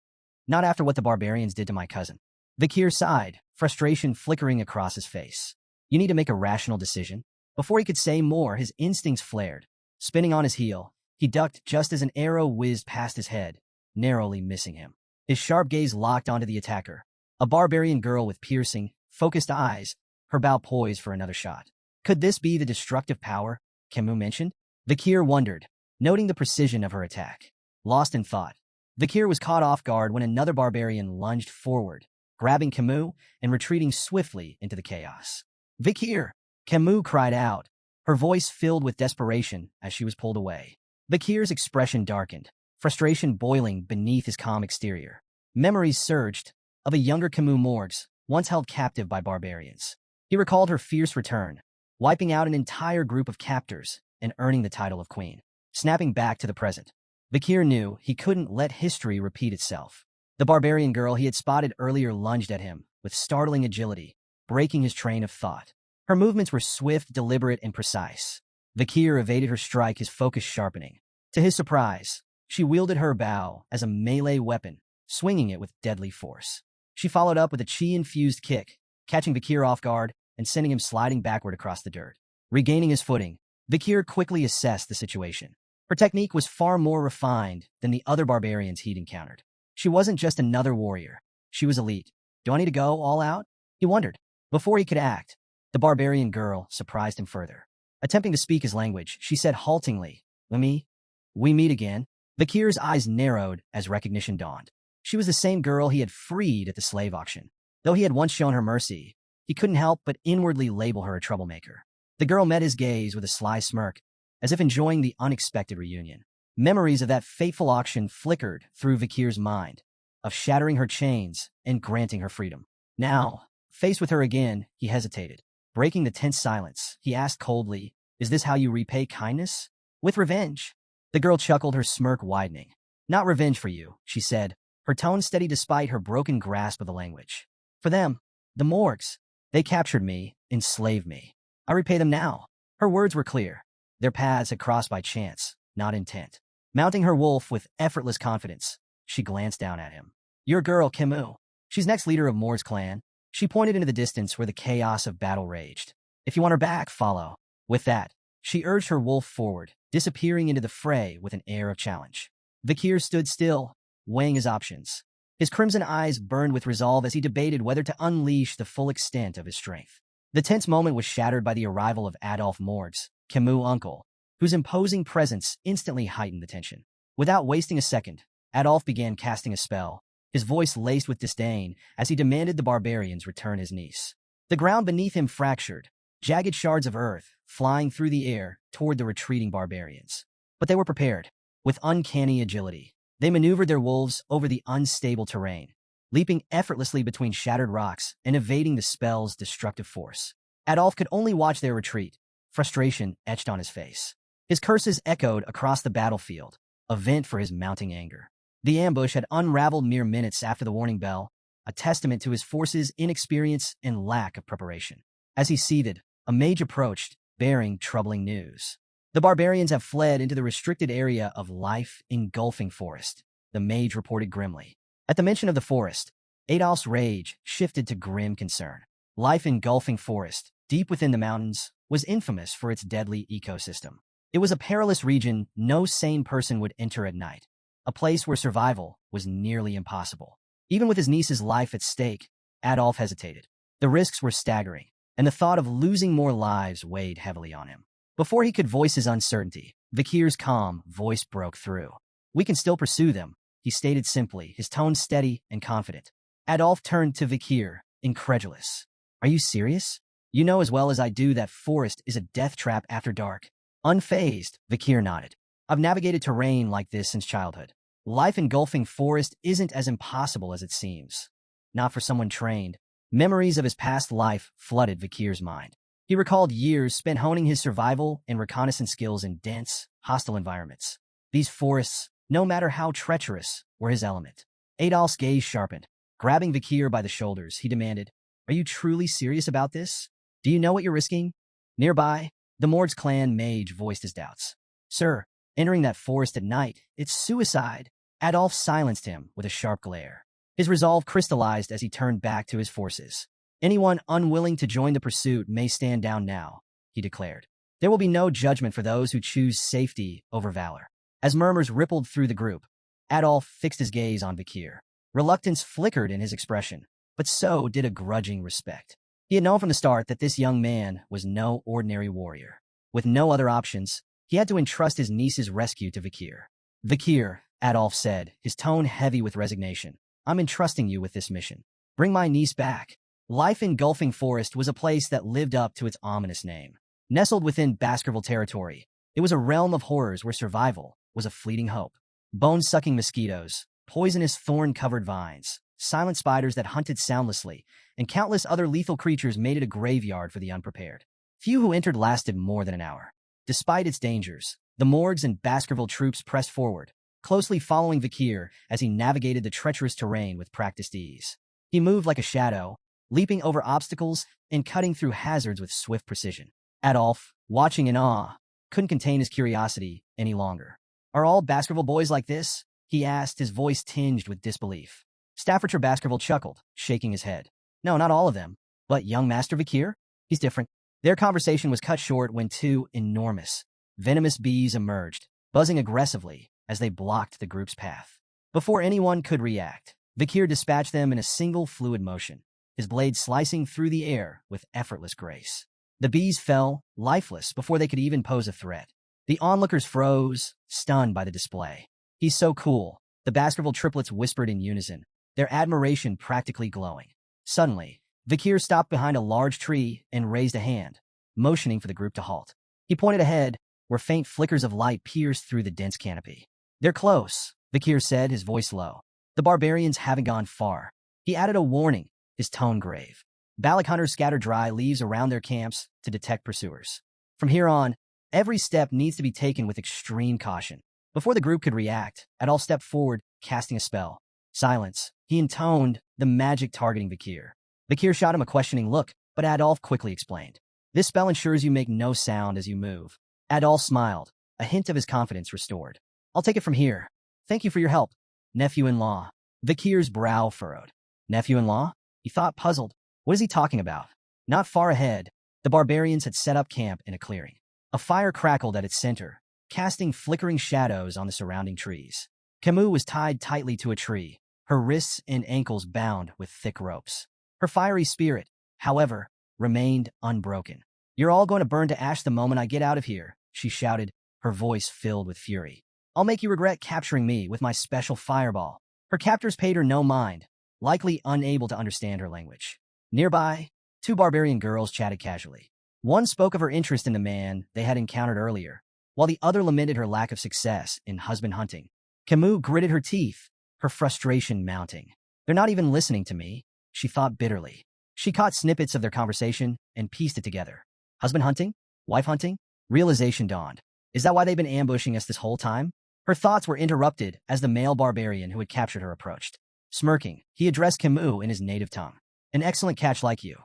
Not after what the barbarians did to my cousin. Vakir sighed, frustration flickering across his face. You need to make a rational decision. Before he could say more, his instincts flared. Spinning on his heel, he ducked just as an arrow whizzed past his head, narrowly missing him. His sharp gaze locked onto the attacker, a barbarian girl with piercing, focused eyes, her bow poised for another shot. Could this be the destructive power Camus mentioned? Vakir wondered, noting the precision of her attack. Lost in thought, Vakir was caught off guard when another barbarian lunged forward, grabbing Camus and retreating swiftly into the chaos. Vakir! Camus cried out, her voice filled with desperation as she was pulled away. Vakir's expression darkened, frustration boiling beneath his calm exterior. Memories surged of a younger Camus Morgs, once held captive by barbarians. He recalled her fierce return, wiping out an entire group of captors and earning the title of queen. Snapping back to the present, Vakir knew he couldn't let history repeat itself. The barbarian girl he had spotted earlier lunged at him with startling agility, breaking his train of thought. Her movements were swift, deliberate, and precise. Vakir evaded her strike, his focus sharpening. To his surprise, she wielded her bow as a melee weapon, swinging it with deadly force. She followed up with a chi-infused kick, catching Vakir off guard and sending him sliding backward across the dirt. Regaining his footing, Vakir quickly assessed the situation. Her technique was far more refined than the other barbarians he'd encountered. She wasn't just another warrior. She was elite. Do I need to go all out? He wondered. Before he could act, the barbarian girl surprised him further. Attempting to speak his language, she said haltingly, We meet again. Vakir's eyes narrowed as recognition dawned. She was the same girl he had freed at the slave auction. Though he had once shown her mercy, he couldn't help but inwardly label her a troublemaker. The girl met his gaze with a sly smirk, as if enjoying the unexpected reunion. Memories of that fateful auction flickered through Vakir's mind, of shattering her chains and granting her freedom. Now, faced with her again, he hesitated. Breaking the tense silence, he asked coldly, Is this how you repay kindness? With revenge. The girl chuckled, her smirk widening. Not revenge for you, she said, her tone steady despite her broken grasp of the language. For them, the Morgs, they captured me, enslaved me. I repay them now. Her words were clear. Their paths had crossed by chance, not intent. Mounting her wolf with effortless confidence, she glanced down at him. Your girl, Camus. She's next leader of Moore's clan. She pointed into the distance where the chaos of battle raged. If you want her back, follow. With that, she urged her wolf forward, disappearing into the fray with an air of challenge. Vakir stood still, weighing his options. His crimson eyes burned with resolve as he debated whether to unleash the full extent of his strength. The tense moment was shattered by the arrival of Adolph Morgs, Camus' uncle, whose imposing presence instantly heightened the tension. Without wasting a second, Adolph began casting a spell, his voice laced with disdain as he demanded the barbarians return his niece. The ground beneath him fractured, jagged shards of earth flying through the air toward the retreating barbarians. But they were prepared. With uncanny agility, they maneuvered their wolves over the unstable terrain, leaping effortlessly between shattered rocks and evading the spell's destructive force. Adolph could only watch their retreat, frustration etched on his face. His curses echoed across the battlefield, a vent for his mounting anger. The ambush had unraveled mere minutes after the warning bell, a testament to his forces' inexperience and lack of preparation. As he seethed, a mage approached, bearing troubling news. The barbarians have fled into the restricted area of life-engulfing forest, the mage reported grimly. At the mention of the forest, Adolph's rage shifted to grim concern. Life-engulfing forest, deep within the mountains, was infamous for its deadly ecosystem. It was a perilous region no sane person would enter at night, a place where survival was nearly impossible. Even with his niece's life at stake, Adolph hesitated. The risks were staggering, and the thought of losing more lives weighed heavily on him. Before he could voice his uncertainty, Vakir's calm voice broke through. We can still pursue them, he stated simply, his tone steady and confident. Adolf turned to Vakir, incredulous. Are you serious? You know as well as I do that forest is a death trap after dark. Unfazed, Vakir nodded. I've navigated terrain like this since childhood. Life engulfing forest isn't as impossible as it seems. Not for someone trained. Memories of his past life flooded Vakir's mind. He recalled years spent honing his survival and reconnaissance skills in dense, hostile environments. These forests, no matter how treacherous, were his element. Adolf's gaze sharpened. Grabbing Vakir by the shoulders, he demanded, Are you truly serious about this? Do you know what you're risking? Nearby, the Morgs clan mage voiced his doubts. Sir, entering that forest at night, it's suicide. Adolf silenced him with a sharp glare. His resolve crystallized as he turned back to his forces. Anyone unwilling to join the pursuit may stand down now, he declared. There will be no judgment for those who choose safety over valor. As murmurs rippled through the group, Adolf fixed his gaze on Vakir. Reluctance flickered in his expression, but so did a grudging respect. He had known from the start that this young man was no ordinary warrior. With no other options, he had to entrust his niece's rescue to Vakir. Vakir, Adolf said, his tone heavy with resignation. I'm entrusting you with this mission. Bring my niece back. Life engulfing forest was a place that lived up to its ominous name. Nestled within Baskerville territory, it was a realm of horrors where survival was a fleeting hope. Bone-sucking mosquitoes, poisonous thorn-covered vines, silent spiders that hunted soundlessly, and countless other lethal creatures made it a graveyard for the unprepared. Few who entered lasted more than an hour. Despite its dangers, the Morgs and Baskerville troops pressed forward, closely following Vakir as he navigated the treacherous terrain with practiced ease. He moved like a shadow, leaping over obstacles and cutting through hazards with swift precision. Adolf, watching in awe, couldn't contain his curiosity any longer. Are all Baskerville boys like this? He asked, his voice tinged with disbelief. Staffordshire Baskerville chuckled, shaking his head. No, not all of them. But young Master Vakir? He's different. Their conversation was cut short when two enormous, venomous bees emerged, buzzing aggressively as they blocked the group's path. Before anyone could react, Vakir dispatched them in a single fluid motion, his blade slicing through the air with effortless grace. The bees fell, lifeless, before they could even pose a threat. The onlookers froze, stunned by the display. He's so cool, the Baskerville triplets whispered in unison, their admiration practically glowing. Suddenly, Vakir stopped behind a large tree and raised a hand, motioning for the group to halt. He pointed ahead, where faint flickers of light pierced through the dense canopy. They're close, Vakir said, his voice low. The barbarians haven't gone far. He added a warning, his tone grave. Balac hunters scatter dry leaves around their camps to detect pursuers. From here on, every step needs to be taken with extreme caution. Before the group could react, Adolf stepped forward, casting a spell. Silence. He intoned, the magic targeting Vakir. Vakir shot him a questioning look, but Adolf quickly explained. This spell ensures you make no sound as you move. Adolf smiled, a hint of his confidence restored. I'll take it from here. Thank you for your help, nephew-in-law. Vakir's brow furrowed. Nephew-in-law? He thought, puzzled. What is he talking about? Not far ahead, the barbarians had set up camp in a clearing. A fire crackled at its center, casting flickering shadows on the surrounding trees. Camus was tied tightly to a tree, her wrists and ankles bound with thick ropes. Her fiery spirit, however, remained unbroken. You're all going to burn to ash the moment I get out of here, she shouted, her voice filled with fury. I'll make you regret capturing me with my special fireball. Her captors paid her no mind, likely unable to understand her language. Nearby, two barbarian girls chatted casually. One spoke of her interest in the man they had encountered earlier, while the other lamented her lack of success in husband hunting. Camus gritted her teeth, her frustration mounting. They're not even listening to me, she thought bitterly. She caught snippets of their conversation and pieced it together. Husband hunting? Wife hunting? Realization dawned. Is that why they've been ambushing us this whole time? Her thoughts were interrupted as the male barbarian who had captured her approached. Smirking, he addressed Camus in his native tongue. An excellent catch like you.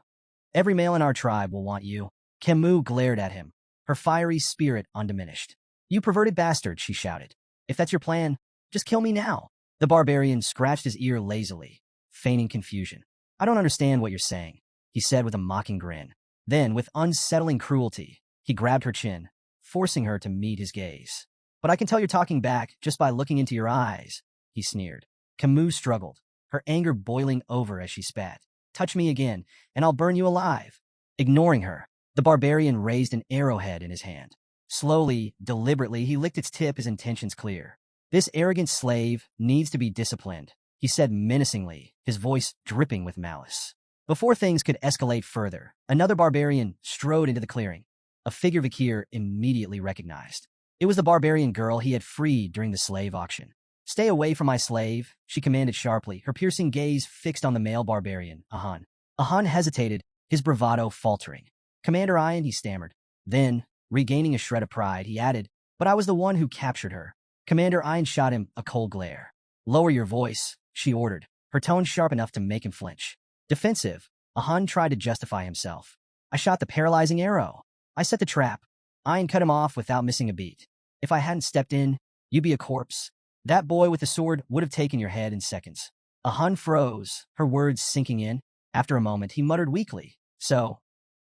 Every male in our tribe will want you. Camus glared at him, her fiery spirit undiminished. You perverted bastard, she shouted. If that's your plan, just kill me now. The barbarian scratched his ear lazily, feigning confusion. I don't understand what you're saying, he said with a mocking grin. Then, with unsettling cruelty, he grabbed her chin, forcing her to meet his gaze. But I can tell you're talking back just by looking into your eyes, he sneered. Camus struggled, her anger boiling over as she spat. Touch me again, and I'll burn you alive. Ignoring her, the barbarian raised an arrowhead in his hand. Slowly, deliberately, he licked its tip, his intentions clear. This arrogant slave needs to be disciplined, he said menacingly, his voice dripping with malice. Before things could escalate further, another barbarian strode into the clearing, a figure Vakir immediately recognized. It was the barbarian girl he had freed during the slave auction. "Stay away from my slave," she commanded sharply, her piercing gaze fixed on the male barbarian, Ahan. Ahan hesitated, his bravado faltering. "Commander Ian," he stammered. Then, regaining a shred of pride, he added, "But I was the one who captured her." Commander Ian shot him a cold glare. "Lower your voice," she ordered, her tone sharp enough to make him flinch. Defensive, Ahan tried to justify himself. "I shot the paralyzing arrow. I set the trap." Ian cut him off without missing a beat. "If I hadn't stepped in, you'd be a corpse. That boy with the sword would have taken your head in seconds." Ahan froze, her words sinking in. After a moment, he muttered weakly, "So,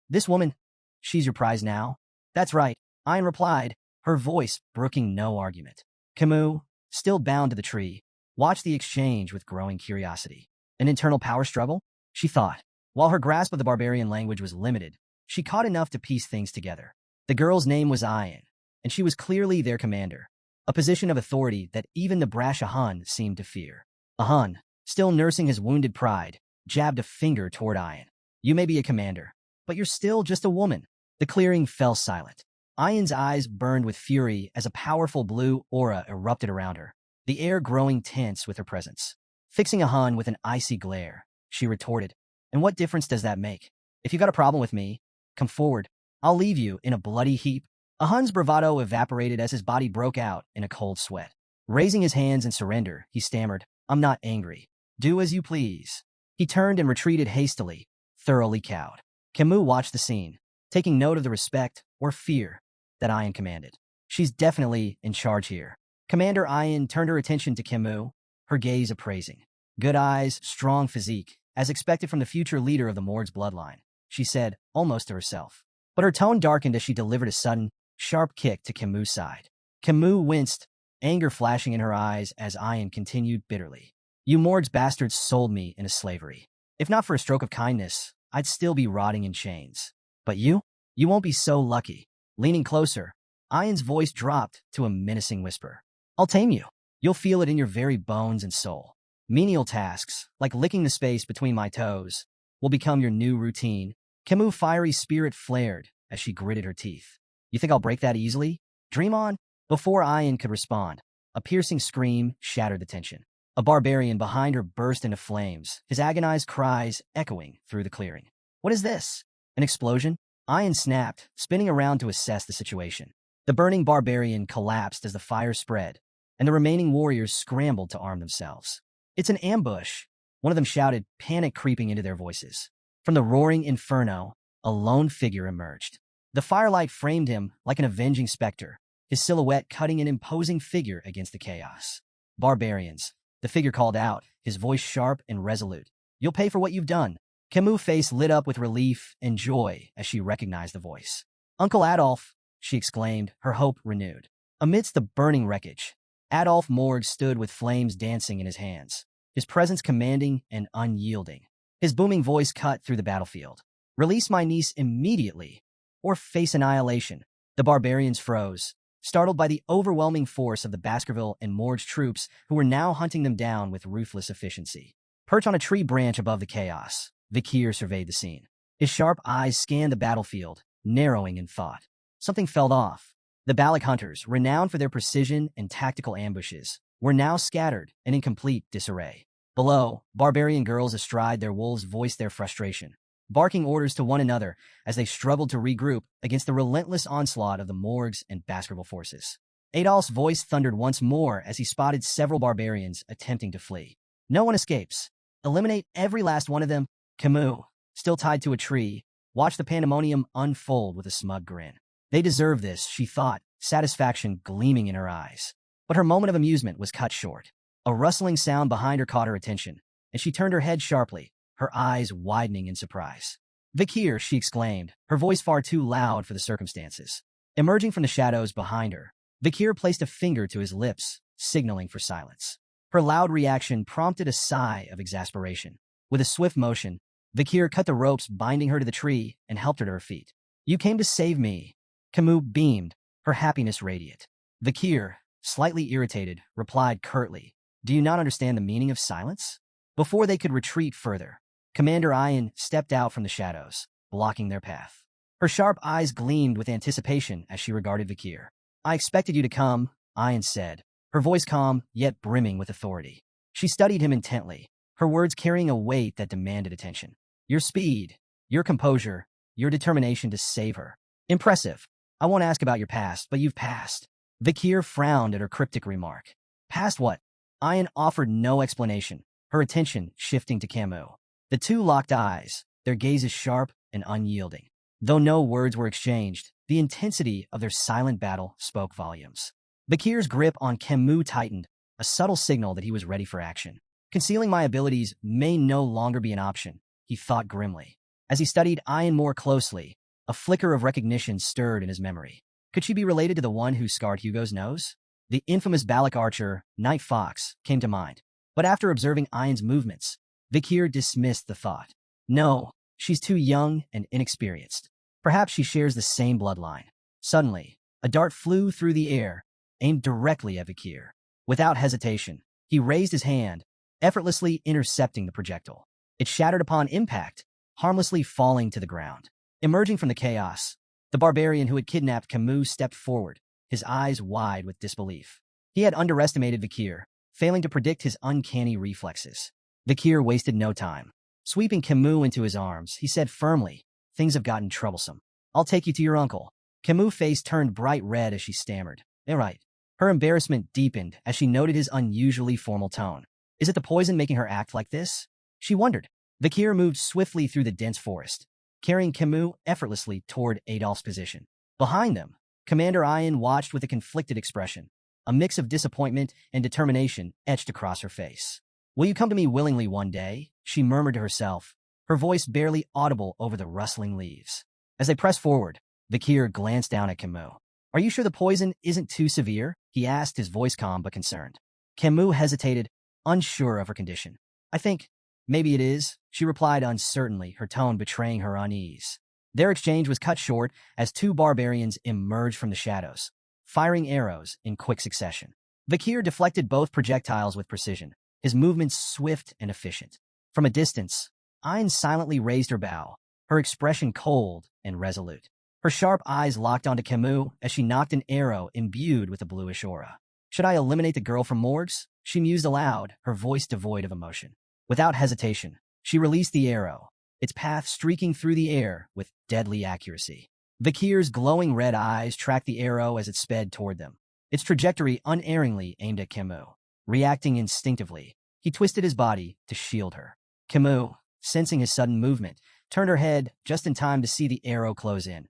this woman, she's your prize now?" "That's right," Ian replied, her voice brooking no argument. Camus, still bound to the tree, watched the exchange with growing curiosity. An internal power struggle? She thought. While her grasp of the barbarian language was limited, she caught enough to piece things together. The girl's name was Ian, and she was clearly their commander, a position of authority that even the brash Ahan seemed to fear. Ahan, still nursing his wounded pride, jabbed a finger toward Ian. "You may be a commander, but you're still just a woman." The clearing fell silent. Ian's eyes burned with fury as a powerful blue aura erupted around her, the air growing tense with her presence. Fixing Ahan with an icy glare, she retorted, "And what difference does that make? If you got a problem with me, come forward. I'll leave you in a bloody heap." Ahan's bravado evaporated as his body broke out in a cold sweat. Raising his hands in surrender, he stammered, "I'm not angry. Do as you please." He turned and retreated hastily, thoroughly cowed. Camus watched the scene, taking note of the respect or fear that Ian commanded. "She's definitely in charge here." Commander Ian turned her attention to Camus, her gaze appraising. "Good eyes, strong physique, as expected from the future leader of the Morgs bloodline," she said, almost to herself. But her tone darkened as she delivered a sudden, sharp kick to Camus' side. Camus winced, anger flashing in her eyes as Ian continued bitterly. "You Morgs bastards sold me into slavery. If not for a stroke of kindness, I'd still be rotting in chains. But you won't be so lucky." Leaning closer, Ian's voice dropped to a menacing whisper. "I'll tame you. You'll feel it in your very bones and soul. Menial tasks, like licking the space between my toes, will become your new routine." Camus' fiery spirit flared as she gritted her teeth. "You think I'll break that easily? Dream on." Before Ian could respond, a piercing scream shattered the tension. A barbarian behind her burst into flames, his agonized cries echoing through the clearing. "What is this? An explosion?" Ian snapped, spinning around to assess the situation. The burning barbarian collapsed as the fire spread, and the remaining warriors scrambled to arm themselves. "It's an ambush," one of them shouted, panic creeping into their voices. From the roaring inferno, a lone figure emerged. The firelight framed him like an avenging specter, his silhouette cutting an imposing figure against the chaos. "Barbarians," the figure called out, his voice sharp and resolute. "You'll pay for what you've done." Camus' face lit up with relief and joy as she recognized the voice. "Uncle Adolf," she exclaimed, her hope renewed. Amidst the burning wreckage, Adolf Morgs stood with flames dancing in his hands, his presence commanding and unyielding. His booming voice cut through the battlefield. "Release my niece immediately, or face annihilation." The barbarians froze, startled by the overwhelming force of the Baskerville and Morgs troops who were now hunting them down with ruthless efficiency. Perched on a tree branch above the chaos, Vakir surveyed the scene. His sharp eyes scanned the battlefield, narrowing in thought. Something felt off. The Balac hunters, renowned for their precision and tactical ambushes, were now scattered and in complete disarray. Below, barbarian girls astride their wolves voiced their frustration, barking orders to one another as they struggled to regroup against the relentless onslaught of the Morgs and Baskerville forces. Adolf's voice thundered once more as he spotted several barbarians attempting to flee. "No one escapes. Eliminate every last one of them." Camus, still tied to a tree, watched the pandemonium unfold with a smug grin. They deserve this, she thought, satisfaction gleaming in her eyes. But her moment of amusement was cut short. A rustling sound behind her caught her attention, and she turned her head sharply, her eyes widening in surprise. "Vakir," she exclaimed, her voice far too loud for the circumstances. Emerging from the shadows behind her, Vakir placed a finger to his lips, signaling for silence. Her loud reaction prompted a sigh of exasperation. With a swift motion, Vakir cut the ropes binding her to the tree and helped her to her feet. "You came to save me." Camus beamed, her happiness radiant. Vakir, slightly irritated, replied curtly, "Do you not understand the meaning of silence?" Before they could retreat further, Commander Ian stepped out from the shadows, blocking their path. Her sharp eyes gleamed with anticipation as she regarded Vakir. "I expected you to come," Ian said, her voice calm yet brimming with authority. She studied him intently, her words carrying a weight that demanded attention. "Your speed, your composure, your determination to save her. Impressive. I won't ask about your past, but you've passed." Vakir frowned at her cryptic remark. "Past what?" Ian offered no explanation, her attention shifting to Camus. The two locked eyes, their gazes sharp and unyielding. Though no words were exchanged, the intensity of their silent battle spoke volumes. Vakir's grip on Camus tightened, a subtle signal that he was ready for action. "Concealing my abilities may no longer be an option," he thought grimly. As he studied Ian more closely, a flicker of recognition stirred in his memory. Could she be related to the one who scarred Hugo's nose? The infamous Balac archer, Night Fox, came to mind. But after observing Ian's movements, Vakir dismissed the thought. No, she's too young and inexperienced. Perhaps she shares the same bloodline. Suddenly, a dart flew through the air, aimed directly at Vakir. Without hesitation, he raised his hand, effortlessly intercepting the projectile. It shattered upon impact, harmlessly falling to the ground. Emerging from the chaos, the barbarian who had kidnapped Camus stepped forward, his eyes wide with disbelief. He had underestimated Vakir, failing to predict his uncanny reflexes. Vakir wasted no time. Sweeping Camus into his arms, he said firmly, "Things have gotten troublesome. I'll take you to your uncle." Camus' face turned bright red as she stammered. "Eh, right." Her embarrassment deepened as she noted his unusually formal tone. Is it the poison making her act like this? She wondered. Vakir moved swiftly through the dense forest, carrying Camus effortlessly toward Adolph's position. Behind them, Commander Ian watched with a conflicted expression. A mix of disappointment and determination etched across her face. "Will you come to me willingly one day?" she murmured to herself, her voice barely audible over the rustling leaves. As they pressed forward, Vakir glanced down at Camus. "Are you sure the poison isn't too severe?" he asked, his voice calm but concerned. Camus hesitated, unsure of her condition. "I think maybe it is," she replied uncertainly, her tone betraying her unease. Their exchange was cut short as two barbarians emerged from the shadows, firing arrows in quick succession. Vakir deflected both projectiles with precision, his movements swift and efficient. From a distance, Ian silently raised her bow, her expression cold and resolute. Her sharp eyes locked onto Camus as she knocked an arrow imbued with a bluish aura. "Should I eliminate the girl from Morgs?" she mused aloud, her voice devoid of emotion. Without hesitation, she released the arrow, its path streaking through the air with deadly accuracy. Vakir's glowing red eyes tracked the arrow as it sped toward them, its trajectory unerringly aimed at Camus. Reacting instinctively, he twisted his body to shield her. Camus, sensing his sudden movement, turned her head just in time to see the arrow close in,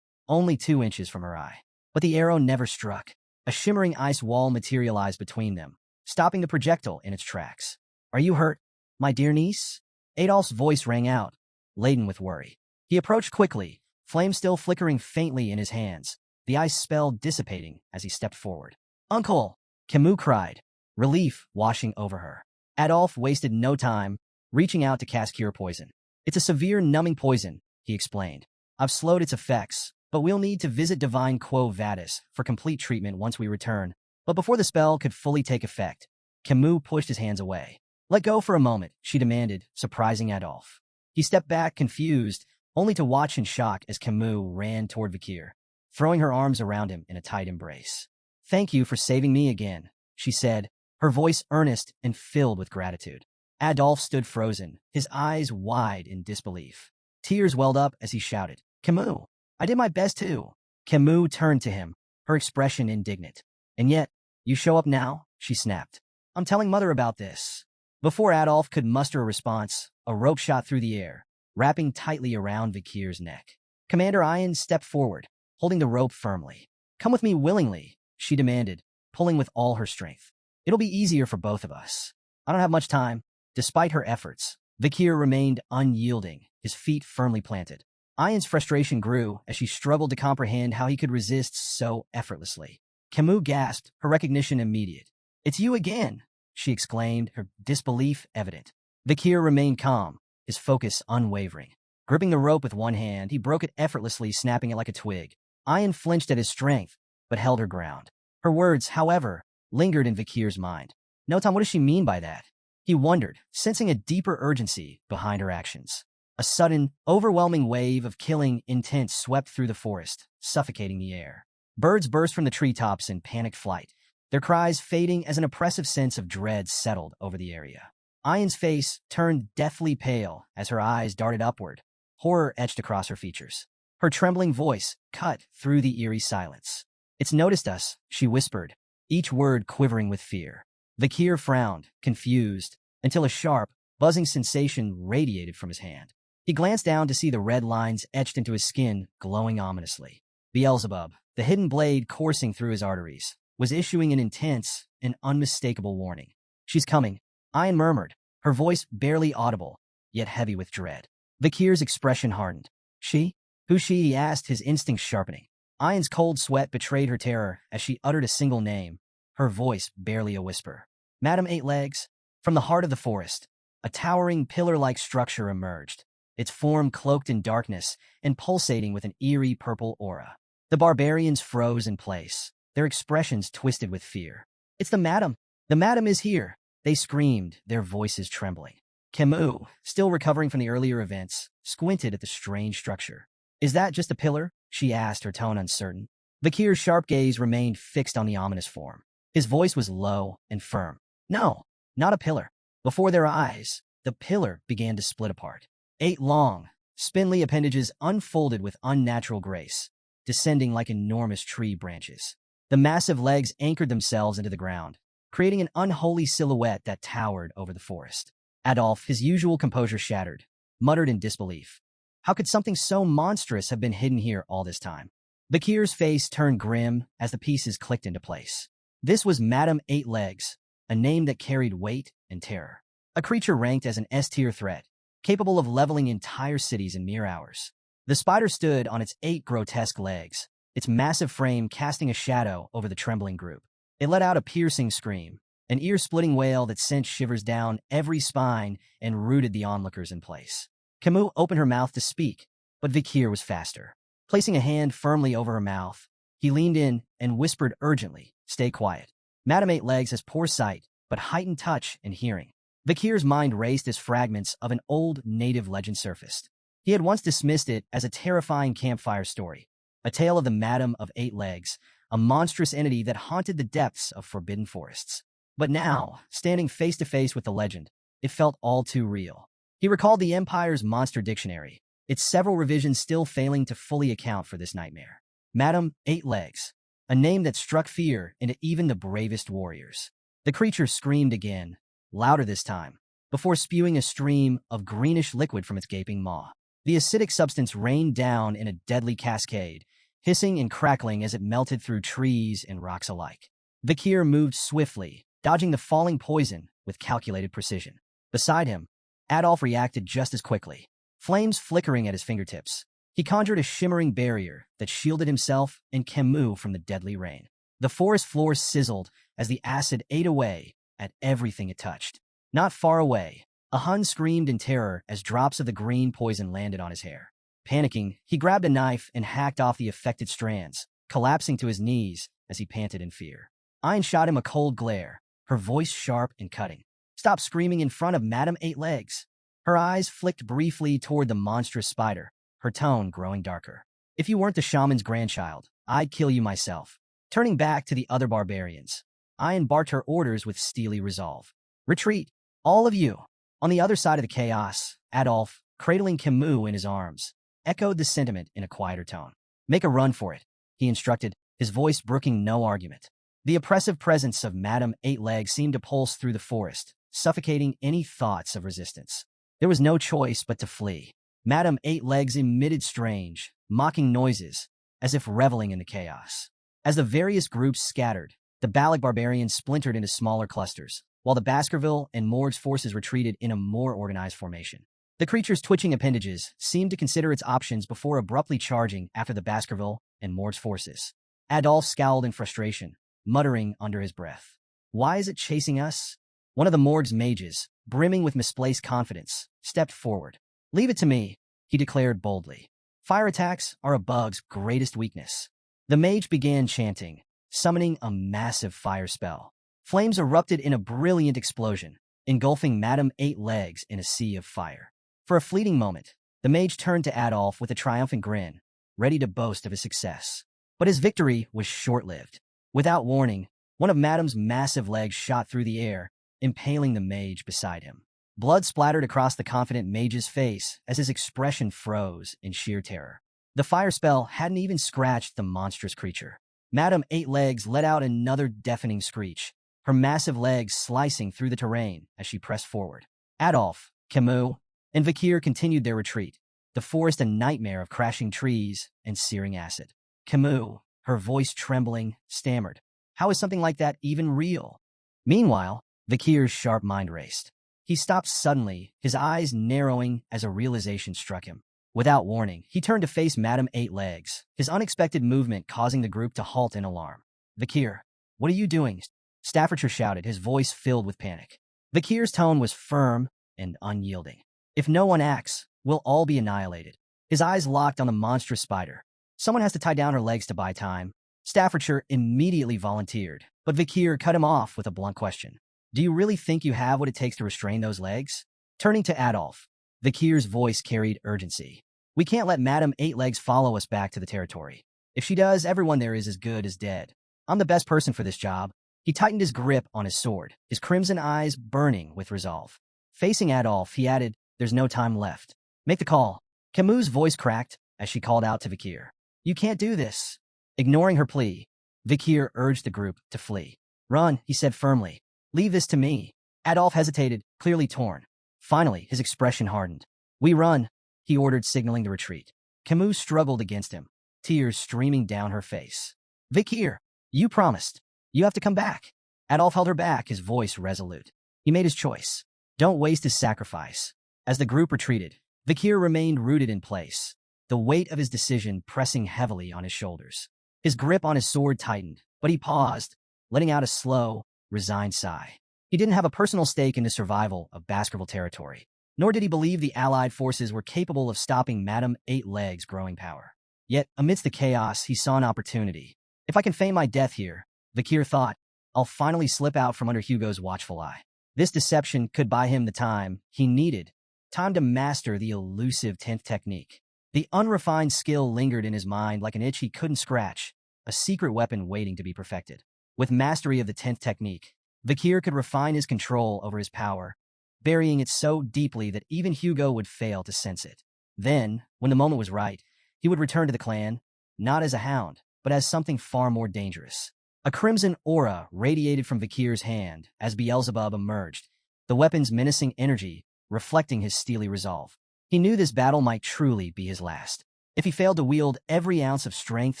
only 2 inches from her eye. But the arrow never struck. A shimmering ice wall materialized between them, stopping the projectile in its tracks. "Are you hurt, my dear niece?" Adolph's voice rang out, laden with worry. He approached quickly, flame still flickering faintly in his hands, the ice spell dissipating as he stepped forward. "Uncle!" Camus cried, relief washing over her. Adolph wasted no time, reaching out to cast Cure Poison. "It's a severe numbing poison," he explained. "I've slowed its effects, but we'll need to visit Divine Quo Vadis for complete treatment once we return." But before the spell could fully take effect, Camus pushed his hands away. "Let go for a moment," she demanded, surprising Adolph. He stepped back, confused, only to watch in shock as Camus ran toward Vakir, throwing her arms around him in a tight embrace. "Thank you for saving me again," she said, her voice earnest and filled with gratitude. Adolph stood frozen, his eyes wide in disbelief. Tears welled up as he shouted, "Camus, I did my best too." Camus turned to him, her expression indignant. "And yet, you show up now?" she snapped. "I'm telling Mother about this." Before Adolph could muster a response, a rope shot through the air, wrapping tightly around Vakir's neck. Commander Ian stepped forward, holding the rope firmly. "Come with me willingly," she demanded, pulling with all her strength. "It'll be easier for both of us." "I don't have much time." Despite her efforts, Vakir remained unyielding, his feet firmly planted. Ian's frustration grew as she struggled to comprehend how he could resist so effortlessly. Camus gasped, her recognition immediate. "It's you again," she exclaimed, her disbelief evident. Vakir remained calm, his focus unwavering. Gripping the rope with one hand, he broke it effortlessly, snapping it like a twig. Ian flinched at his strength, but held her ground. Her words, however, lingered in Vakir's mind. No, Tom, what does she mean by that? He wondered, sensing a deeper urgency behind her actions. A sudden, overwhelming wave of killing intent swept through the forest, suffocating the air. Birds burst from the treetops in panicked flight, their cries fading as an oppressive sense of dread settled over the area. Ayan's face turned deathly pale as her eyes darted upward, horror etched across her features. Her trembling voice cut through the eerie silence. "It's noticed us," she whispered, each word quivering with fear. Vakir frowned, confused, until a sharp, buzzing sensation radiated from his hand. He glanced down to see the red lines etched into his skin glowing ominously. Beelzebub, the hidden blade coursing through his arteries, was issuing an intense and unmistakable warning. "She's coming," Ayan murmured, her voice barely audible, yet heavy with dread. Vakir's expression hardened. "She? Who's she?" he asked, his instincts sharpening. Ayan's cold sweat betrayed her terror as she uttered a single name, her voice barely a whisper. "Madam Eight Legs." From the heart of the forest, a towering pillar-like structure emerged, its form cloaked in darkness and pulsating with an eerie purple aura. The barbarians froze in place, their expressions twisted with fear. "It's the madam! The madam is here!" they screamed, their voices trembling. Camus, still recovering from the earlier events, squinted at the strange structure. "Is that just a pillar?" she asked, her tone uncertain. Vakir's sharp gaze remained fixed on the ominous form. His voice was low and firm. "No, not a pillar." Before their eyes, the pillar began to split apart. 8 long, spindly appendages unfolded with unnatural grace, descending like enormous tree branches. The massive legs anchored themselves into the ground, creating an unholy silhouette that towered over the forest. Adolf, his usual composure shattered, muttered in disbelief. How could something so monstrous have been hidden here all this time? Vakir's face turned grim as the pieces clicked into place. This was Madame Eight Legs, a name that carried weight and terror. A creature ranked as an S-tier threat, capable of leveling entire cities in mere hours. The spider stood on its 8 grotesque legs, its massive frame casting a shadow over the trembling group. It let out a piercing scream, an ear-splitting wail that sent shivers down every spine and rooted the onlookers in place. Camus opened her mouth to speak, but Vakir was faster. Placing a hand firmly over her mouth, he leaned in and whispered urgently, "Stay quiet. Madame Eight Legs has poor sight, but heightened touch and hearing." Vakir's mind raced as fragments of an old native legend surfaced. He had once dismissed it as a terrifying campfire story, a tale of the Madame of Eight Legs, a monstrous entity that haunted the depths of forbidden forests. But now, standing face to face with the legend, it felt all too real. He recalled the Empire's monster dictionary, its several revisions still failing to fully account for this nightmare. Madame Eight Legs, a name that struck fear into even the bravest warriors. The creature screamed again, louder this time, before spewing a stream of greenish liquid from its gaping maw. The acidic substance rained down in a deadly cascade, hissing and crackling as it melted through trees and rocks alike. Vakir moved swiftly, dodging the falling poison with calculated precision. Beside him, Adolf reacted just as quickly, flames flickering at his fingertips. He conjured a shimmering barrier that shielded himself and Camus from the deadly rain. The forest floor sizzled as the acid ate away at everything it touched. Not far away, a Hun screamed in terror as drops of the green poison landed on his hair. Panicking, he grabbed a knife and hacked off the affected strands, collapsing to his knees as he panted in fear. Ayn shot him a cold glare, her voice sharp and cutting. "Stop screaming in front of Madame Eight Legs." Her eyes flicked briefly toward the monstrous spider, her tone growing darker. "If you weren't the shaman's grandchild, I'd kill you myself." Turning back to the other barbarians, Ayn barked her orders with steely resolve. "Retreat, all of you." On the other side of the chaos, Adolf, cradling Camus in his arms, echoed the sentiment in a quieter tone. "Make a run for it," he instructed, his voice brooking no argument. The oppressive presence of Madame Eight Legs seemed to pulse through the forest, suffocating any thoughts of resistance. There was no choice but to flee. Madame Eight Legs emitted strange, mocking noises, as if reveling in the chaos. As the various groups scattered, the Balac barbarians splintered into smaller clusters, while the Baskerville and Morgs forces retreated in a more organized formation. The creature's twitching appendages seemed to consider its options before abruptly charging after the Baskerville and Morgs forces. Adolf scowled in frustration, muttering under his breath. "Why is it chasing us?" One of the Morgs mages, brimming with misplaced confidence, stepped forward. "Leave it to me," he declared boldly. "Fire attacks are a bug's greatest weakness." The mage began chanting, summoning a massive fire spell. Flames erupted in a brilliant explosion, engulfing Madame Eight Legs in a sea of fire. For a fleeting moment, the mage turned to Adolf with a triumphant grin, ready to boast of his success. But his victory was short-lived. Without warning, one of Madame's massive legs shot through the air, impaling the mage beside him. Blood splattered across the confident mage's face as his expression froze in sheer terror. The fire spell hadn't even scratched the monstrous creature. Madame Eight Legs let out another deafening screech, her massive legs slicing through the terrain as she pressed forward. Adolf, Camus, and Vakir continued their retreat, the forest a nightmare of crashing trees and searing acid. Camus, her voice trembling, stammered, "How is something like that even real?" Meanwhile, Vakir's sharp mind raced. He stopped suddenly, his eyes narrowing as a realization struck him. Without warning, he turned to face Madame Eight Legs, his unexpected movement causing the group to halt in alarm. "Vakir, what are you doing?" Staffordshire shouted, his voice filled with panic. Vakir's tone was firm and unyielding. "If no one acts, we'll all be annihilated." His eyes locked on the monstrous spider. "Someone has to tie down her legs to buy time." Staffordshire immediately volunteered, but Vakir cut him off with a blunt question. "Do you really think you have what it takes to restrain those legs?" Turning to Adolf, Vakir's voice carried urgency. "We can't let Madame Eight Legs follow us back to the territory. If she does, everyone there is as good as dead. I'm the best person for this job." He tightened his grip on his sword, his crimson eyes burning with resolve. Facing Adolf, he added, "There's no time left. Make the call." Camus' voice cracked as she called out to Vakir. "You can't do this." Ignoring her plea, Vakir urged the group to flee. "Run," he said firmly. "Leave this to me." Adolf hesitated, clearly torn. Finally, his expression hardened. "We run," he ordered, signaling the retreat. Camus struggled against him, tears streaming down her face. "Vakir, you promised. You have to come back." Adolf held her back, his voice resolute. He made his choice. Don't waste his sacrifice. As the group retreated, Vakir remained rooted in place, the weight of his decision pressing heavily on his shoulders. His grip on his sword tightened, but he paused, letting out a slow, resigned sigh. He didn't have a personal stake in the survival of Baskerville territory, nor did he believe the Allied forces were capable of stopping Madame Eight Legs' growing power. Yet, amidst the chaos, he saw an opportunity. "If I can feign my death here," Vakir thought, "I'll finally slip out from under Hugo's watchful eye." This deception could buy him the time he needed, time to master the elusive 10th technique. The unrefined skill lingered in his mind like an itch he couldn't scratch, a secret weapon waiting to be perfected. With mastery of the 10th technique, Vakir could refine his control over his power, burying it so deeply that even Hugo would fail to sense it. Then, when the moment was right, he would return to the clan, not as a hound, but as something far more dangerous. A crimson aura radiated from Vakir's hand as Beelzebub emerged, the weapon's menacing energy reflecting his steely resolve. He knew this battle might truly be his last. If he failed to wield every ounce of strength,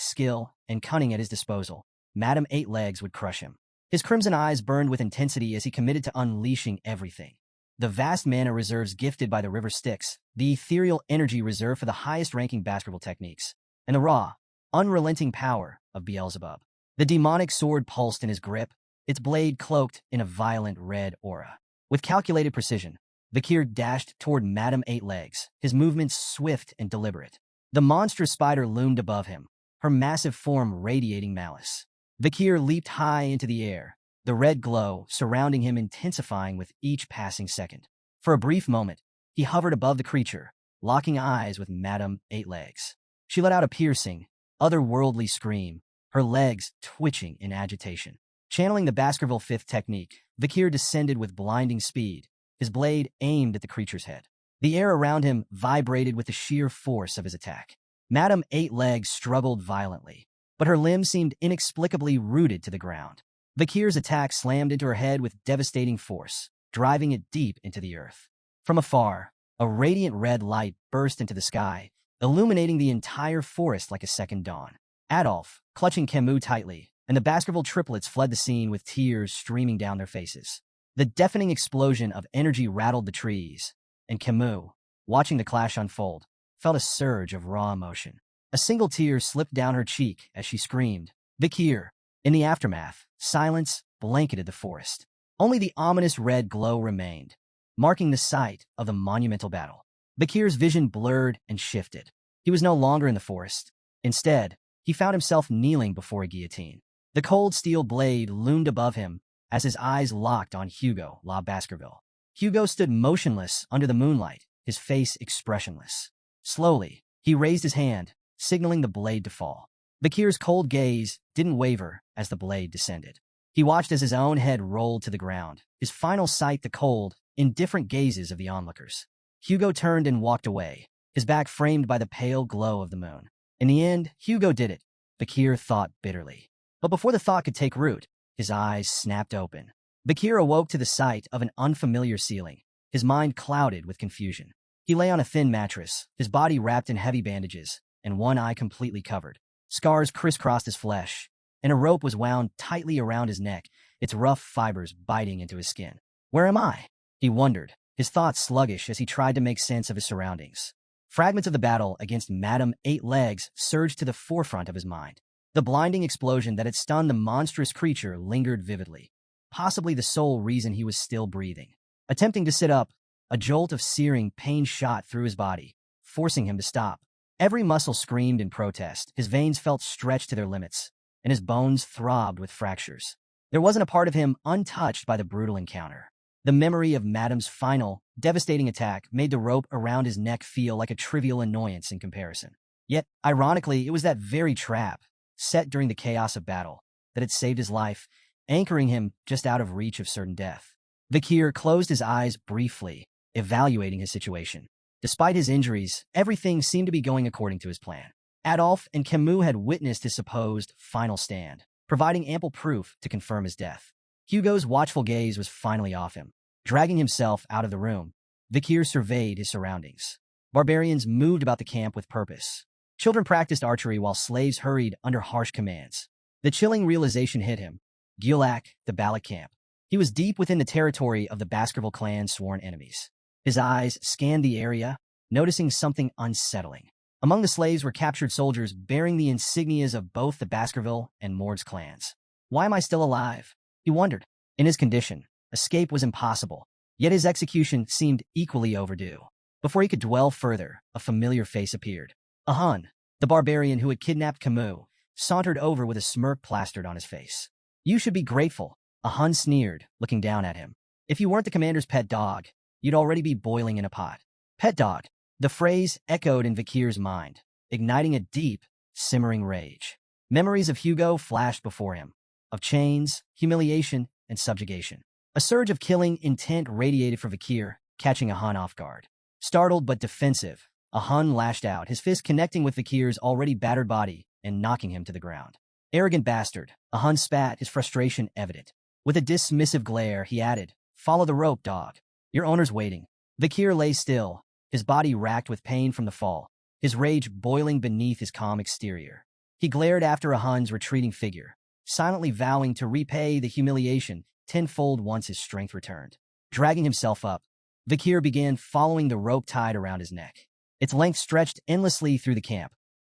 skill, and cunning at his disposal, Madame Eight Legs would crush him. His crimson eyes burned with intensity as he committed to unleashing everything. The vast mana reserves gifted by the river Styx, the ethereal energy reserved for the highest-ranking Baskerville techniques, and the raw, unrelenting power of Beelzebub. The demonic sword pulsed in his grip, its blade cloaked in a violent red aura. With calculated precision, Vakir dashed toward Madame Eight Legs, his movements swift and deliberate. The monstrous spider loomed above him, her massive form radiating malice. Vakir leaped high into the air, the red glow surrounding him intensifying with each passing second. For a brief moment, he hovered above the creature, locking eyes with Madame Eight Legs. She let out a piercing, otherworldly scream, her legs twitching in agitation. Channeling the Baskerville 5th technique, Vakir descended with blinding speed, his blade aimed at the creature's head. The air around him vibrated with the sheer force of his attack. Madame Eight Legs struggled violently, but her limbs seemed inexplicably rooted to the ground. Vakir's attack slammed into her head with devastating force, driving it deep into the earth. From afar, a radiant red light burst into the sky, illuminating the entire forest like a second dawn. Adolf, clutching Camus tightly, and the Baskerville triplets fled the scene with tears streaming down their faces. The deafening explosion of energy rattled the trees, and Camus, watching the clash unfold, felt a surge of raw emotion. A single tear slipped down her cheek as she screamed, "Vakir!" In the aftermath, silence blanketed the forest. Only the ominous red glow remained, marking the site of the monumental battle. Vakir's vision blurred and shifted. He was no longer in the forest. Instead, he found himself kneeling before a guillotine. The cold steel blade loomed above him as his eyes locked on Hugo La Baskerville. Hugo stood motionless under the moonlight, his face expressionless. Slowly, he raised his hand, signaling the blade to fall. Vakir's cold gaze didn't waver as the blade descended. He watched as his own head rolled to the ground, his final sight the cold, indifferent gazes of the onlookers. Hugo turned and walked away, his back framed by the pale glow of the moon. In the end, Hugo did it, Vakir thought bitterly. But before the thought could take root, his eyes snapped open. Vakir awoke to the sight of an unfamiliar ceiling, his mind clouded with confusion. He lay on a thin mattress, his body wrapped in heavy bandages, and one eye completely covered. Scars crisscrossed his flesh, and a rope was wound tightly around his neck, its rough fibers biting into his skin. Where am I? He wondered, his thoughts sluggish as he tried to make sense of his surroundings. Fragments of the battle against Madame Eight Legs surged to the forefront of his mind. The blinding explosion that had stunned the monstrous creature lingered vividly, possibly the sole reason he was still breathing. Attempting to sit up, a jolt of searing pain shot through his body, forcing him to stop. Every muscle screamed in protest, his veins felt stretched to their limits, and his bones throbbed with fractures. There wasn't a part of him untouched by the brutal encounter. The memory of Madame's final, devastating attack made the rope around his neck feel like a trivial annoyance in comparison. Yet, ironically, it was that very trap, set during the chaos of battle, that had saved his life, anchoring him just out of reach of certain death. Vakir closed his eyes briefly, evaluating his situation. Despite his injuries, everything seemed to be going according to his plan. Adolphe and Camus had witnessed his supposed final stand, providing ample proof to confirm his death. Hugo's watchful gaze was finally off him. Dragging himself out of the room, Vakir surveyed his surroundings. Barbarians moved about the camp with purpose. Children practiced archery while slaves hurried under harsh commands. The chilling realization hit him. Gulac, the Balac camp. He was deep within the territory of the Baskerville clan's sworn enemies. His eyes scanned the area, noticing something unsettling. Among the slaves were captured soldiers bearing the insignias of both the Baskerville and Morgs clans. Why am I still alive? He wondered. In his condition, escape was impossible, yet his execution seemed equally overdue. Before he could dwell further, a familiar face appeared. A Hun, the barbarian who had kidnapped Camus, sauntered over with a smirk plastered on his face. You should be grateful, a Hun sneered, looking down at him. If you weren't the commander's pet dog, you'd already be boiling in a pot. Pet dog. The phrase echoed in Vakir's mind, igniting a deep, simmering rage. Memories of Hugo flashed before him, of chains, humiliation, and subjugation. A surge of killing intent radiated from Vakir, catching a Hun off guard. Startled but defensive, a Hun lashed out, his fist connecting with Vakir's already battered body and knocking him to the ground. Arrogant bastard, a Hun spat, his frustration evident. With a dismissive glare, he added, Follow the rope, dog. Your owner's waiting. Vakir lay still, his body racked with pain from the fall, his rage boiling beneath his calm exterior. He glared after a Hun's retreating figure, silently vowing to repay the humiliation tenfold once his strength returned. Dragging himself up, Vakir began following the rope tied around his neck. Its length stretched endlessly through the camp,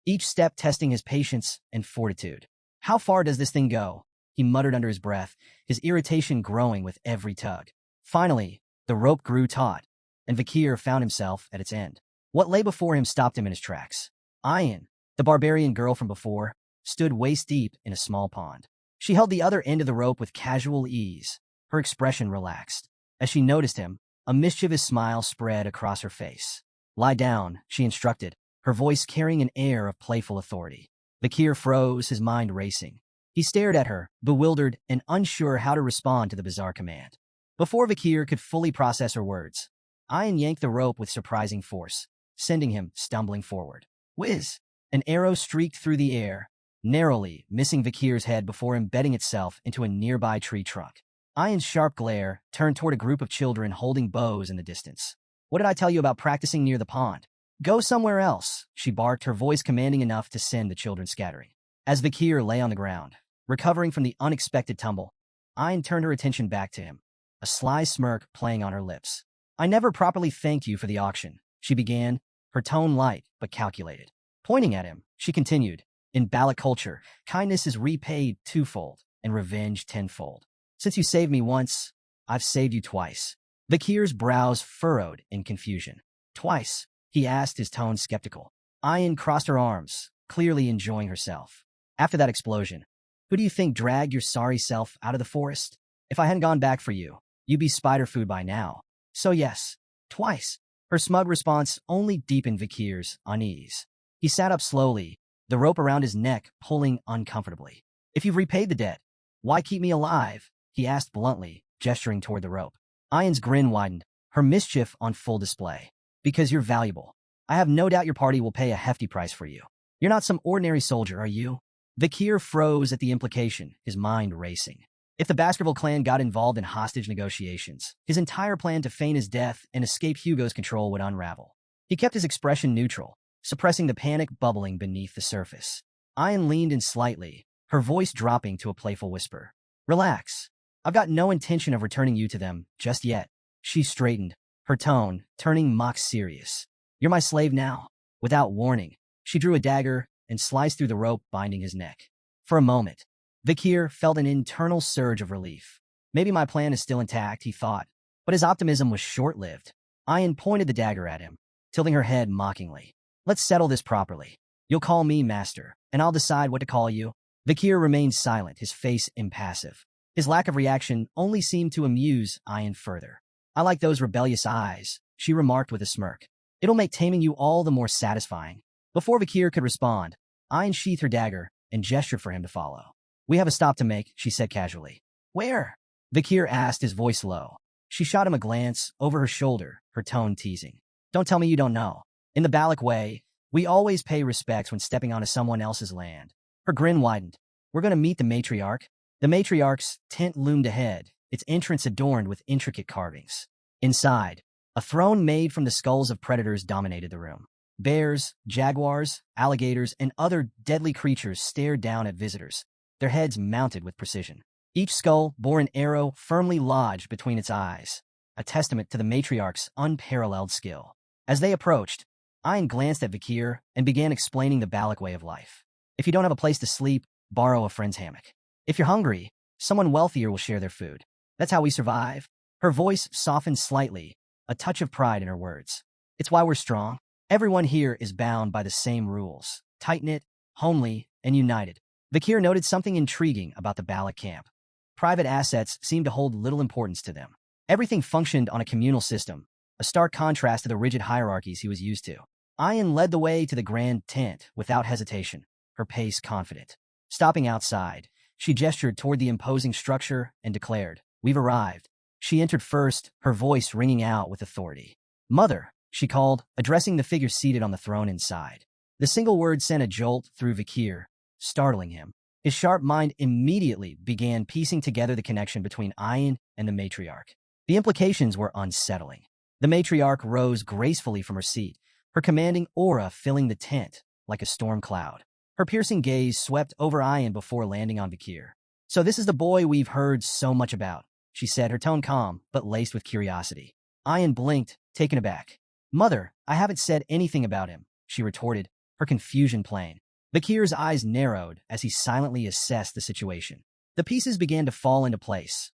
each step testing his patience and fortitude. How far does this thing go? He muttered under his breath, his irritation growing with every tug. Finally, the rope grew taut, and Vakir found himself at its end. What lay before him stopped him in his tracks. Ayan, the barbarian girl from before, stood waist-deep in a small pond. She held the other end of the rope with casual ease, her expression relaxed. As she noticed him, a mischievous smile spread across her face. Lie down, she instructed, her voice carrying an air of playful authority. Vakir froze, his mind racing. He stared at her, bewildered and unsure how to respond to the bizarre command. Before Vakir could fully process her words, Ayan yanked the rope with surprising force, sending him stumbling forward. Whiz! An arrow streaked through the air, narrowly missing Vakir's head before embedding itself into a nearby tree trunk. Ayan's sharp glare turned toward a group of children holding bows in the distance. What did I tell you about practicing near the pond? Go somewhere else, she barked, her voice commanding enough to send the children scattering. As Vakir lay on the ground, recovering from the unexpected tumble, Ayan turned her attention back to him, a sly smirk playing on her lips. I never properly thanked you for the auction, she began, her tone light but calculated. Pointing at him, she continued, in Balac culture, kindness is repaid twofold and revenge tenfold. Since you saved me once, I've saved you twice. Vakir's brows furrowed in confusion. Twice, he asked, his tone skeptical. Ayan crossed her arms, clearly enjoying herself. After that explosion, who do you think dragged your sorry self out of the forest? If I hadn't gone back for you, you'd be spider food by now. So yes, twice. Her smug response only deepened Vakir's unease. He sat up slowly, the rope around his neck pulling uncomfortably. If you've repaid the debt, why keep me alive? He asked bluntly, gesturing toward the rope. Ian's grin widened, her mischief on full display. Because you're valuable. I have no doubt your party will pay a hefty price for you. You're not some ordinary soldier, are you? Vakir froze at the implication, his mind racing. If the Baskerville clan got involved in hostage negotiations, his entire plan to feign his death and escape Hugo's control would unravel. He kept his expression neutral, suppressing the panic bubbling beneath the surface. Ian leaned in slightly, her voice dropping to a playful whisper. Relax. I've got no intention of returning you to them just yet. She straightened, her tone turning mock serious. You're my slave now. Without warning, she drew a dagger and sliced through the rope binding his neck. For a moment, Vakir felt an internal surge of relief. Maybe my plan is still intact, he thought. But his optimism was short-lived. Ian pointed the dagger at him, tilting her head mockingly. Let's settle this properly. You'll call me master, and I'll decide what to call you. Vakir remained silent, his face impassive. His lack of reaction only seemed to amuse Ian further. I like those rebellious eyes, she remarked with a smirk. It'll make taming you all the more satisfying. Before Vakir could respond, Ian sheathed her dagger and gestured for him to follow. We have a stop to make, she said casually. Where? Vakir asked, his voice low. She shot him a glance over her shoulder, her tone teasing. Don't tell me you don't know. In the Balac way, we always pay respects when stepping onto someone else's land. Her grin widened. We're going to meet the matriarch. The matriarch's tent loomed ahead, its entrance adorned with intricate carvings. Inside, a throne made from the skulls of predators dominated the room. Bears, jaguars, alligators, and other deadly creatures stared down at visitors, their heads mounted with precision. Each skull bore an arrow firmly lodged between its eyes, a testament to the matriarch's unparalleled skill. As they approached, Ian glanced at Vakir and began explaining the Balac way of life. If you don't have a place to sleep, borrow a friend's hammock. If you're hungry, someone wealthier will share their food. That's how we survive. Her voice softened slightly, a touch of pride in her words. It's why we're strong. Everyone here is bound by the same rules, tight-knit, homely, and united. Vakir noted something intriguing about the Balac camp. Private assets seemed to hold little importance to them. Everything functioned on a communal system, a stark contrast to the rigid hierarchies he was used to. Ian led the way to the grand tent without hesitation, her pace confident. Stopping outside, she gestured toward the imposing structure and declared, We've arrived. She entered first, her voice ringing out with authority. Mother, she called, addressing the figure seated on the throne inside. The single word sent a jolt through Vakir, startling him. His sharp mind immediately began piecing together the connection between Ian and the matriarch. The implications were unsettling. The matriarch rose gracefully from her seat, her commanding aura filling the tent like a storm cloud. Her piercing gaze swept over Ian before landing on Vakir. So this is the boy we've heard so much about, she said, her tone calm but laced with curiosity. Ian blinked, taken aback. Mother, I haven't said anything about him, she retorted, her confusion plain. Vakir's eyes narrowed as he silently assessed the situation. The pieces began to fall into place.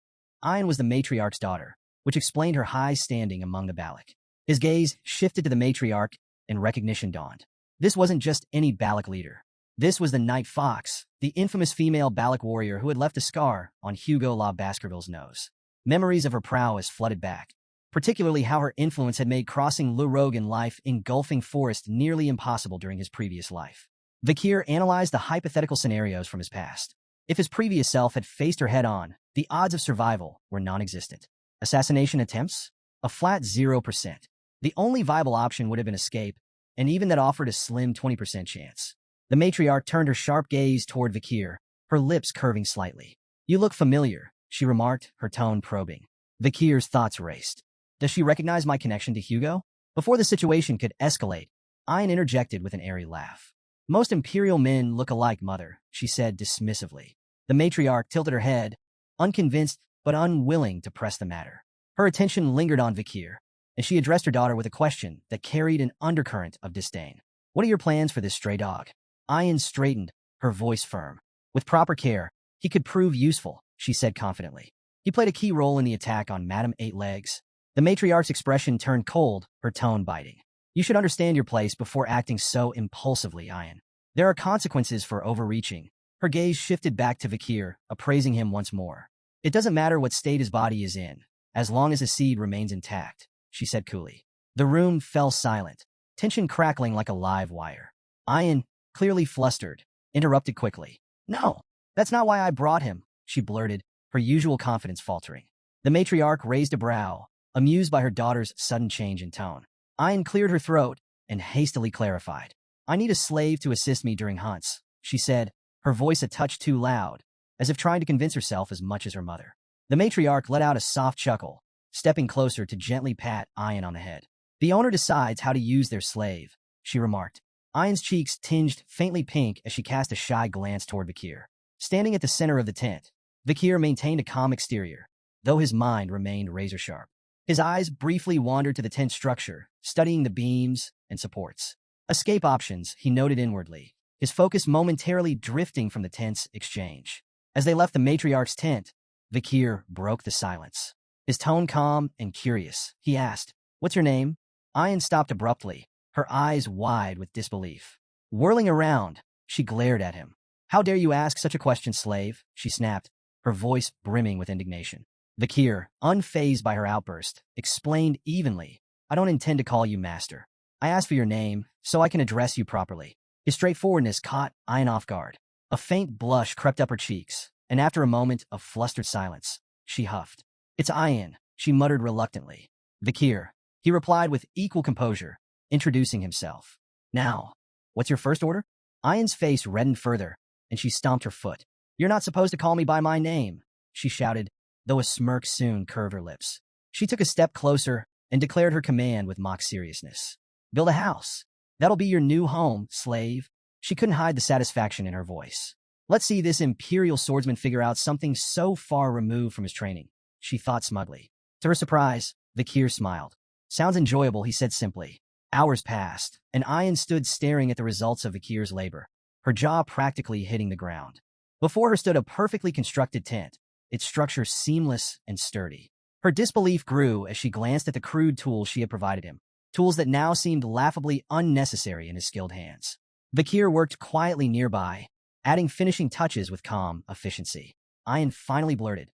Ian was the matriarch's daughter, which explained her high standing among the Balac. His gaze shifted to the matriarch, and recognition dawned. This wasn't just any Balac leader. This was the Night Fox, the infamous female Balac warrior who had left a scar on Hugo La Baskerville's nose. Memories of her prowess flooded back, particularly how her influence had made crossing Le Rogan life engulfing forest nearly impossible during his previous life. Vakir analyzed the hypothetical scenarios from his past. If his previous self had faced her head-on, the odds of survival were non-existent. Assassination attempts? A flat 0%. The only viable option would have been escape, and even that offered a slim 20% chance. The matriarch turned her sharp gaze toward Vakir, her lips curving slightly. You look familiar, she remarked, her tone probing. Vakir's thoughts raced. Does she recognize my connection to Hugo? Before the situation could escalate, Ian interjected with an airy laugh. Most imperial men look alike, mother, she said dismissively. The matriarch tilted her head, unconvinced but unwilling to press the matter. Her attention lingered on Vakir, and she addressed her daughter with a question that carried an undercurrent of disdain. What are your plans for this stray dog? Ian straightened, her voice firm. With proper care, he could prove useful, she said confidently. He played a key role in the attack on Madame Eight Legs. The matriarch's expression turned cold, her tone biting. You should understand your place before acting so impulsively, Ian. There are consequences for overreaching. Her gaze shifted back to Vakir, appraising him once more. It doesn't matter what state his body is in, as long as his seed remains intact, she said coolly. The room fell silent, tension crackling like a live wire. Ian, clearly flustered, interrupted quickly. No, that's not why I brought him, she blurted, her usual confidence faltering. The matriarch raised a brow, amused by her daughter's sudden change in tone. Ian cleared her throat and hastily clarified. I need a slave to assist me during hunts, she said, her voice a touch too loud, as if trying to convince herself as much as her mother. The matriarch let out a soft chuckle, stepping closer to gently pat Ian on the head. The owner decides how to use their slave, she remarked. Ian's cheeks tinged faintly pink as she cast a shy glance toward Vakir. Standing at the center of the tent, Vakir maintained a calm exterior, though his mind remained razor-sharp. His eyes briefly wandered to the tent structure, studying the beams and supports. Escape options, he noted inwardly, his focus momentarily drifting from the tent's exchange. As they left the matriarch's tent, Vakir broke the silence. His tone calm and curious, he asked, What's your name? Ian stopped abruptly, her eyes wide with disbelief. Whirling around, she glared at him. How dare you ask such a question, slave? She snapped, her voice brimming with indignation. Vakir, unfazed by her outburst, explained evenly, I don't intend to call you master. I asked for your name, so I can address you properly. His straightforwardness caught Ian off guard. A faint blush crept up her cheeks, and after a moment of flustered silence, she huffed. It's Ian, she muttered reluctantly. Vakir, he replied with equal composure, introducing himself. Now, what's your first order? Ian's face reddened further, and she stomped her foot. You're not supposed to call me by my name, she shouted, though a smirk soon curved her lips. She took a step closer and declared her command with mock seriousness. Build a house. That'll be your new home, slave. She couldn't hide the satisfaction in her voice. Let's see this imperial swordsman figure out something so far removed from his training, she thought smugly. To her surprise, Vakir smiled. Sounds enjoyable, he said simply. Hours passed, and Ian stood staring at the results of Vakir's labor, her jaw practically hitting the ground. Before her stood a perfectly constructed tent, its structure seamless and sturdy. Her disbelief grew as she glanced at the crude tools she had provided him, tools that now seemed laughably unnecessary in his skilled hands. Vakir worked quietly nearby, adding finishing touches with calm efficiency. Ian finally blurted,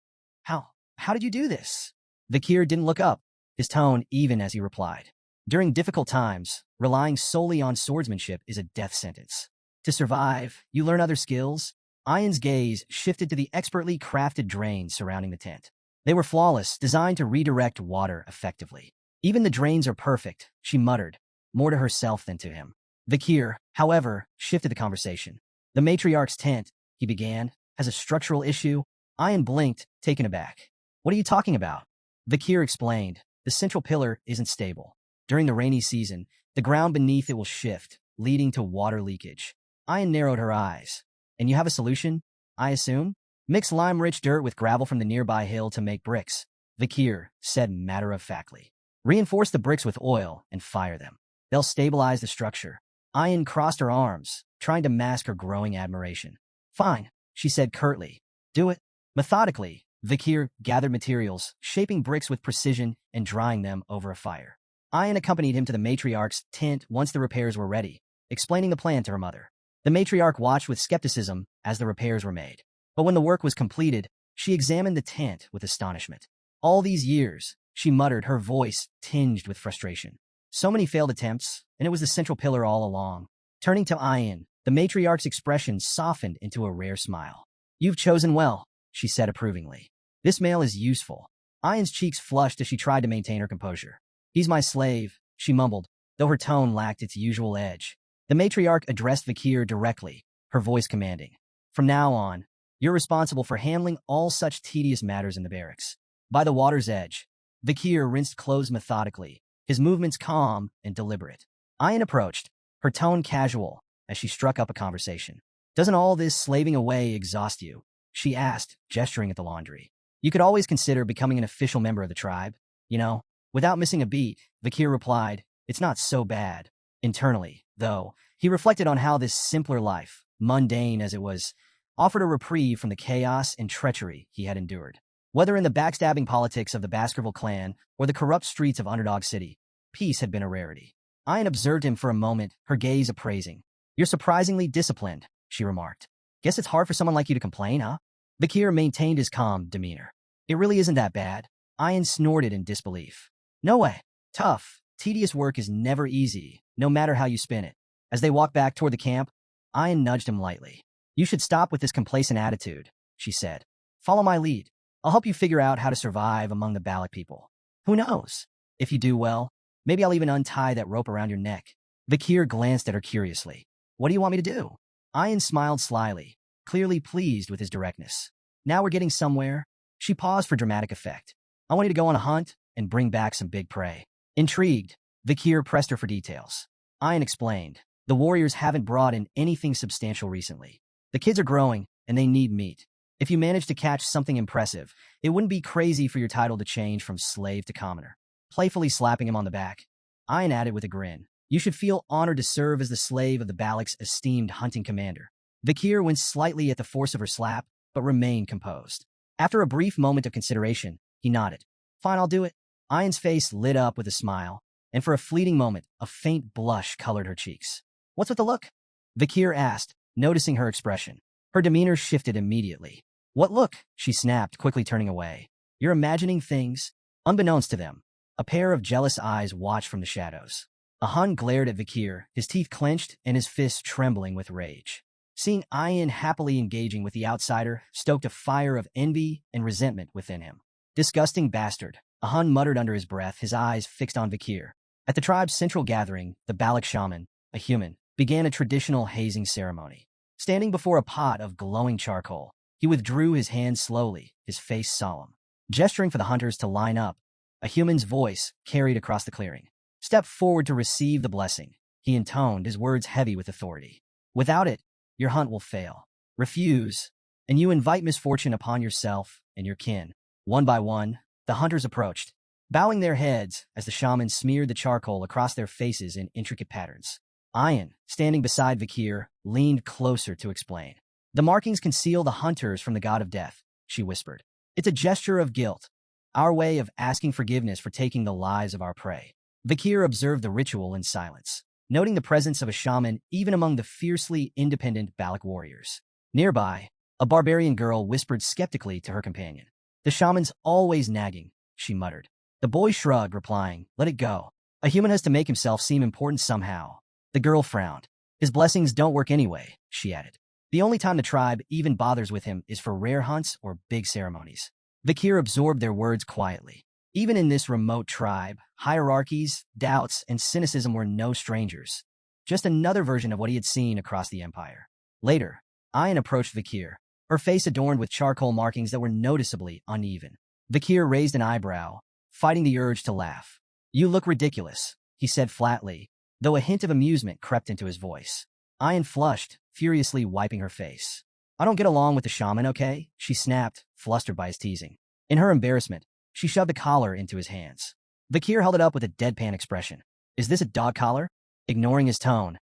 How did you do this? Vakir didn't look up, his tone even as he replied. During difficult times, relying solely on swordsmanship is a death sentence. To survive, you learn other skills. Ian's gaze shifted to the expertly crafted drains surrounding the tent. They were flawless, designed to redirect water effectively. Even the drains are perfect, she muttered, more to herself than to him. Vakir, however, shifted the conversation. The matriarch's tent, he began, has a structural issue. Ian blinked, taken aback. What are you talking about? Vakir explained. The central pillar isn't stable. During the rainy season, the ground beneath it will shift, leading to water leakage. Ian narrowed her eyes. And you have a solution, I assume? Mix lime-rich dirt with gravel from the nearby hill to make bricks, Vakir said matter-of-factly. Reinforce the bricks with oil and fire them. They'll stabilize the structure. Ian crossed her arms, trying to mask her growing admiration. Fine, she said curtly. Do it. Methodically, Vakir gathered materials, shaping bricks with precision and drying them over a fire. Ian accompanied him to the matriarch's tent once the repairs were ready, explaining the plan to her mother. The matriarch watched with skepticism as the repairs were made. But when the work was completed, she examined the tent with astonishment. All these years, she muttered, her voice tinged with frustration. So many failed attempts, and it was the central pillar all along. Turning to Ian, the matriarch's expression softened into a rare smile. You've chosen well, she said approvingly. This mail is useful. Ian's cheeks flushed as she tried to maintain her composure. He's my slave, she mumbled, though her tone lacked its usual edge. The matriarch addressed Vakir directly, her voice commanding. From now on, you're responsible for handling all such tedious matters in the barracks. By the water's edge, Vakir rinsed clothes methodically, his movements calm and deliberate. Ian approached, her tone casual, as she struck up a conversation. Doesn't all this slaving away exhaust you? She asked, gesturing at the laundry. You could always consider becoming an official member of the tribe. You know, without missing a beat, Vakir replied, It's not so bad. Internally, though, he reflected on how this simpler life, mundane as it was, offered a reprieve from the chaos and treachery he had endured. Whether in the backstabbing politics of the Baskerville clan or the corrupt streets of Underdog City, peace had been a rarity. Ian observed him for a moment, her gaze appraising. You're surprisingly disciplined, she remarked. Guess it's hard for someone like you to complain, huh? Vakir maintained his calm demeanor. It really isn't that bad. Ian snorted in disbelief. No way. Tough, tedious work is never easy, no matter how you spin it. As they walked back toward the camp, Ian nudged him lightly. You should stop with this complacent attitude, she said. Follow my lead. I'll help you figure out how to survive among the Balac people. Who knows? If you do well, maybe I'll even untie that rope around your neck. Vakir glanced at her curiously. What do you want me to do? Ian smiled slyly, clearly pleased with his directness. Now we're getting somewhere. She paused for dramatic effect. I want you to go on a hunt and bring back some big prey. Intrigued, Vakir pressed her for details. Ian explained. The warriors haven't brought in anything substantial recently. The kids are growing, and they need meat. If you manage to catch something impressive, it wouldn't be crazy for your title to change from slave to commoner. Playfully slapping him on the back, Ian added with a grin. You should feel honored to serve as the slave of the Balac's esteemed hunting commander. Vakir winced slightly at the force of her slap, but remained composed. After a brief moment of consideration, he nodded. Fine, I'll do it. Ian's face lit up with a smile, and for a fleeting moment, a faint blush colored her cheeks. What's with the look? Vakir asked, noticing her expression. Her demeanor shifted immediately. What look? She snapped, quickly turning away. You're imagining things. Unbeknownst to them, a pair of jealous eyes watched from the shadows. Hun glared at Vakir, his teeth clenched and his fists trembling with rage. Seeing Ian happily engaging with the outsider stoked a fire of envy and resentment within him. Disgusting bastard, Hun muttered under his breath, his eyes fixed on Vakir. At the tribe's central gathering, the Balac Shaman, a human, began a traditional hazing ceremony. Standing before a pot of glowing charcoal, he withdrew his hand slowly, his face solemn. Gesturing for the hunters to line up, a human's voice carried across the clearing. Step forward to receive the blessing, he intoned, his words heavy with authority. Without it, your hunt will fail. Refuse, and you invite misfortune upon yourself and your kin. One by one, the hunters approached, bowing their heads as the shaman smeared the charcoal across their faces in intricate patterns. Ian, standing beside Vakir, leaned closer to explain. The markings conceal the hunters from the god of death, she whispered. It's a gesture of guilt, our way of asking forgiveness for taking the lives of our prey. Vakir observed the ritual in silence, noting the presence of a shaman even among the fiercely independent Balac warriors. Nearby, a barbarian girl whispered skeptically to her companion. The shaman's always nagging, she muttered. The boy shrugged, replying, let it go. A human has to make himself seem important somehow. The girl frowned. His blessings don't work anyway, she added. The only time the tribe even bothers with him is for rare hunts or big ceremonies. Vakir absorbed their words quietly. Even in this remote tribe, hierarchies, doubts, and cynicism were no strangers. Just another version of what he had seen across the empire. Later, Ian approached Vakir, her face adorned with charcoal markings that were noticeably uneven. Vakir raised an eyebrow, fighting the urge to laugh. You look ridiculous, he said flatly, though a hint of amusement crept into his voice. Ian flushed, furiously wiping her face. I don't get along with the shaman, okay? She snapped, flustered by his teasing. In her embarrassment, she shoved the collar into his hands. Vakir held it up with a deadpan expression. Is this a dog collar? Ignoring his tone,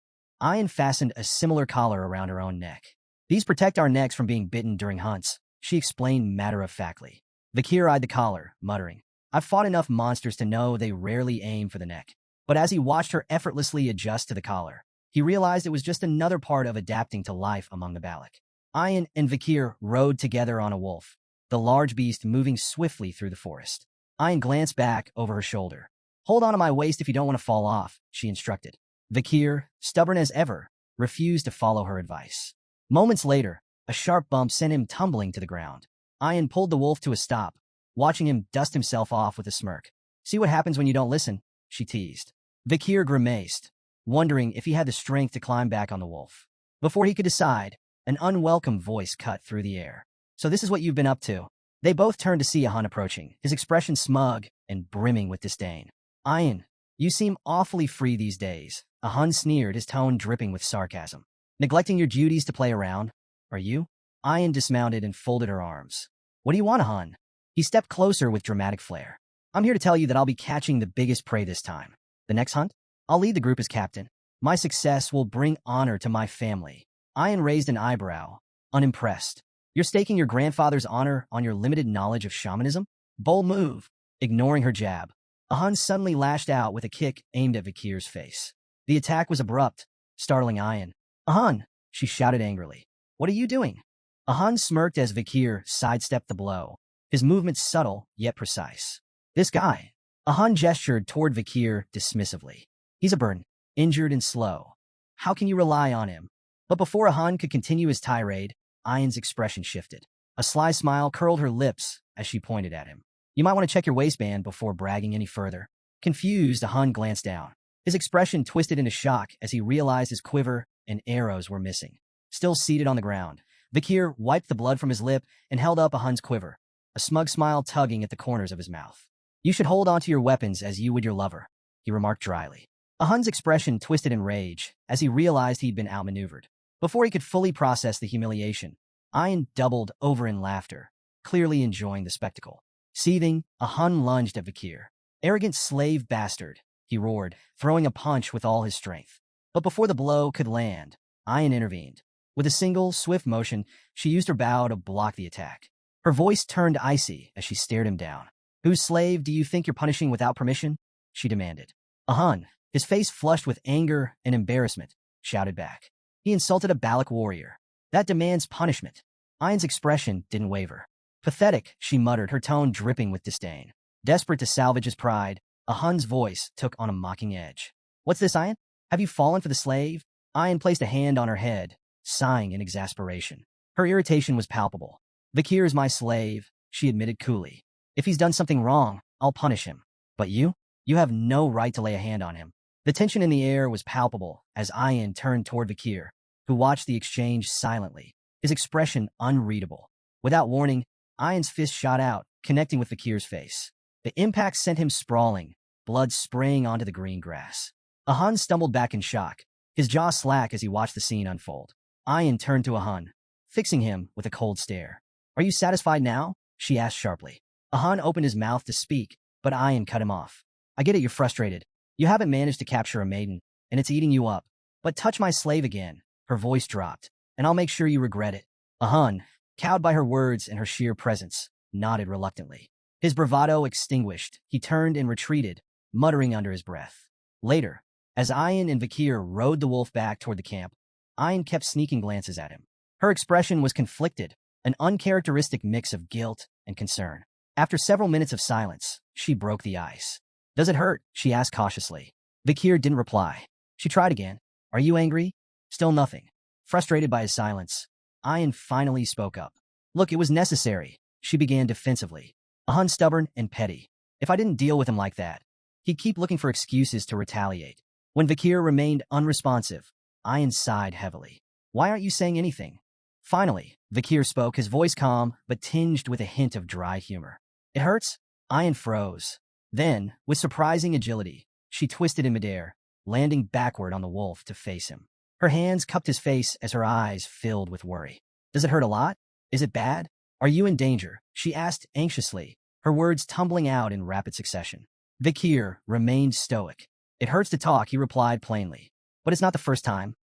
Ian fastened a similar collar around her own neck. These protect our necks from being bitten during hunts, she explained matter-of-factly. Vakir eyed the collar, muttering, I've fought enough monsters to know they rarely aim for the neck. But as he watched her effortlessly adjust to the collar, he realized it was just another part of adapting to life among the Balac. Ian and Vakir rode together on a wolf, the large beast moving swiftly through the forest. Ian glanced back over her shoulder. Hold on to my waist if you don't want to fall off, she instructed. Vakir, stubborn as ever, refused to follow her advice. Moments later, a sharp bump sent him tumbling to the ground. Ian pulled the wolf to a stop, watching him dust himself off with a smirk. See what happens when you don't listen, she teased. Vakir grimaced, wondering if he had the strength to climb back on the wolf. Before he could decide, an unwelcome voice cut through the air. So this is what you've been up to. They both turned to see Hun approaching, his expression smug and brimming with disdain. Ian, you seem awfully free these days. Hun sneered, his tone dripping with sarcasm. Neglecting your duties to play around, are you? Ian dismounted and folded her arms. What do you want, Hun? He stepped closer with dramatic flair. I'm here to tell you that I'll be catching the biggest prey this time. The next hunt? I'll lead the group as captain. My success will bring honor to my family. Ian raised an eyebrow, unimpressed. You're staking your grandfather's honor on your limited knowledge of shamanism? Bold move. Ignoring her jab, Hun suddenly lashed out with a kick aimed at Vakir's face. The attack was abrupt, startling Ian. Ahan, she shouted angrily. What are you doing? Ahan smirked as Vakir sidestepped the blow, his movements subtle yet precise. This guy. Ahan gestured toward Vakir dismissively. He's a burn, injured and slow. How can you rely on him? But before Ahan could continue his tirade, Ayan's expression shifted. A sly smile curled her lips as she pointed at him. You might want to check your waistband before bragging any further. Confused, Ahan glanced down. His expression twisted into shock as he realized his quiver and arrows were missing. Still seated on the ground, Vakir wiped the blood from his lip and held up Ahan's quiver, a smug smile tugging at the corners of his mouth. You should hold onto your weapons as you would your lover, he remarked dryly. Ahan's expression twisted in rage as he realized he'd been outmaneuvered. Before he could fully process the humiliation, Ayan doubled over in laughter, clearly enjoying the spectacle. Seething, Ahan lunged at Vakir. Arrogant slave bastard, he roared, throwing a punch with all his strength. But before the blow could land, Ayan intervened. With a single, swift motion, she used her bow to block the attack. Her voice turned icy as she stared him down. Whose slave do you think you're punishing without permission? She demanded. Ahan, his face flushed with anger and embarrassment, shouted back. He insulted a Balac warrior. That demands punishment. Ayan's expression didn't waver. Pathetic, she muttered, her tone dripping with disdain. Desperate to salvage his pride, Ahan's voice took on a mocking edge. What's this, Ayan? Have you fallen for the slave? Ayan placed a hand on her head, sighing in exasperation. Her irritation was palpable. Vakir is my slave, she admitted coolly. If he's done something wrong, I'll punish him. But you? You have no right to lay a hand on him. The tension in the air was palpable as Ayan turned toward Vakir, who watched the exchange silently, his expression unreadable. Without warning, Ayan's fist shot out, connecting with Vakir's face. The impact sent him sprawling, blood spraying onto the green grass. Ahan stumbled back in shock, his jaw slack as he watched the scene unfold. Ayan turned to Ahan, fixing him with a cold stare. Are you satisfied now? She asked sharply. Ahan opened his mouth to speak, but Ayan cut him off. I get it, you're frustrated. You haven't managed to capture a maiden, and it's eating you up. But touch my slave again, her voice dropped, and I'll make sure you regret it. Ahan, cowed by her words and her sheer presence, nodded reluctantly. His bravado extinguished, he turned and retreated, muttering under his breath. Later, as Ayan and Vakir rode the wolf back toward the camp, Ayan kept sneaking glances at him. Her expression was conflicted, an uncharacteristic mix of guilt and concern. After several minutes of silence, she broke the ice. Does it hurt? She asked cautiously. Vakir didn't reply. She tried again. Are you angry? Still nothing. Frustrated by his silence, Ayan finally spoke up. Look, it was necessary, she began defensively. Ahan stubborn and petty. If I didn't deal with him like that, he'd keep looking for excuses to retaliate. When Vakir remained unresponsive, Ayan sighed heavily. Why aren't you saying anything? Finally, Vakir spoke, his voice calm, but tinged with a hint of dry humor. It hurts? Ayan froze. Then, with surprising agility, she twisted in midair, landing backward on the wolf to face him. Her hands cupped his face as her eyes filled with worry. Does it hurt a lot? Is it bad? Are you in danger? She asked anxiously, her words tumbling out in rapid succession. Vakir remained stoic. It hurts to talk, he replied plainly. But it's not the first time.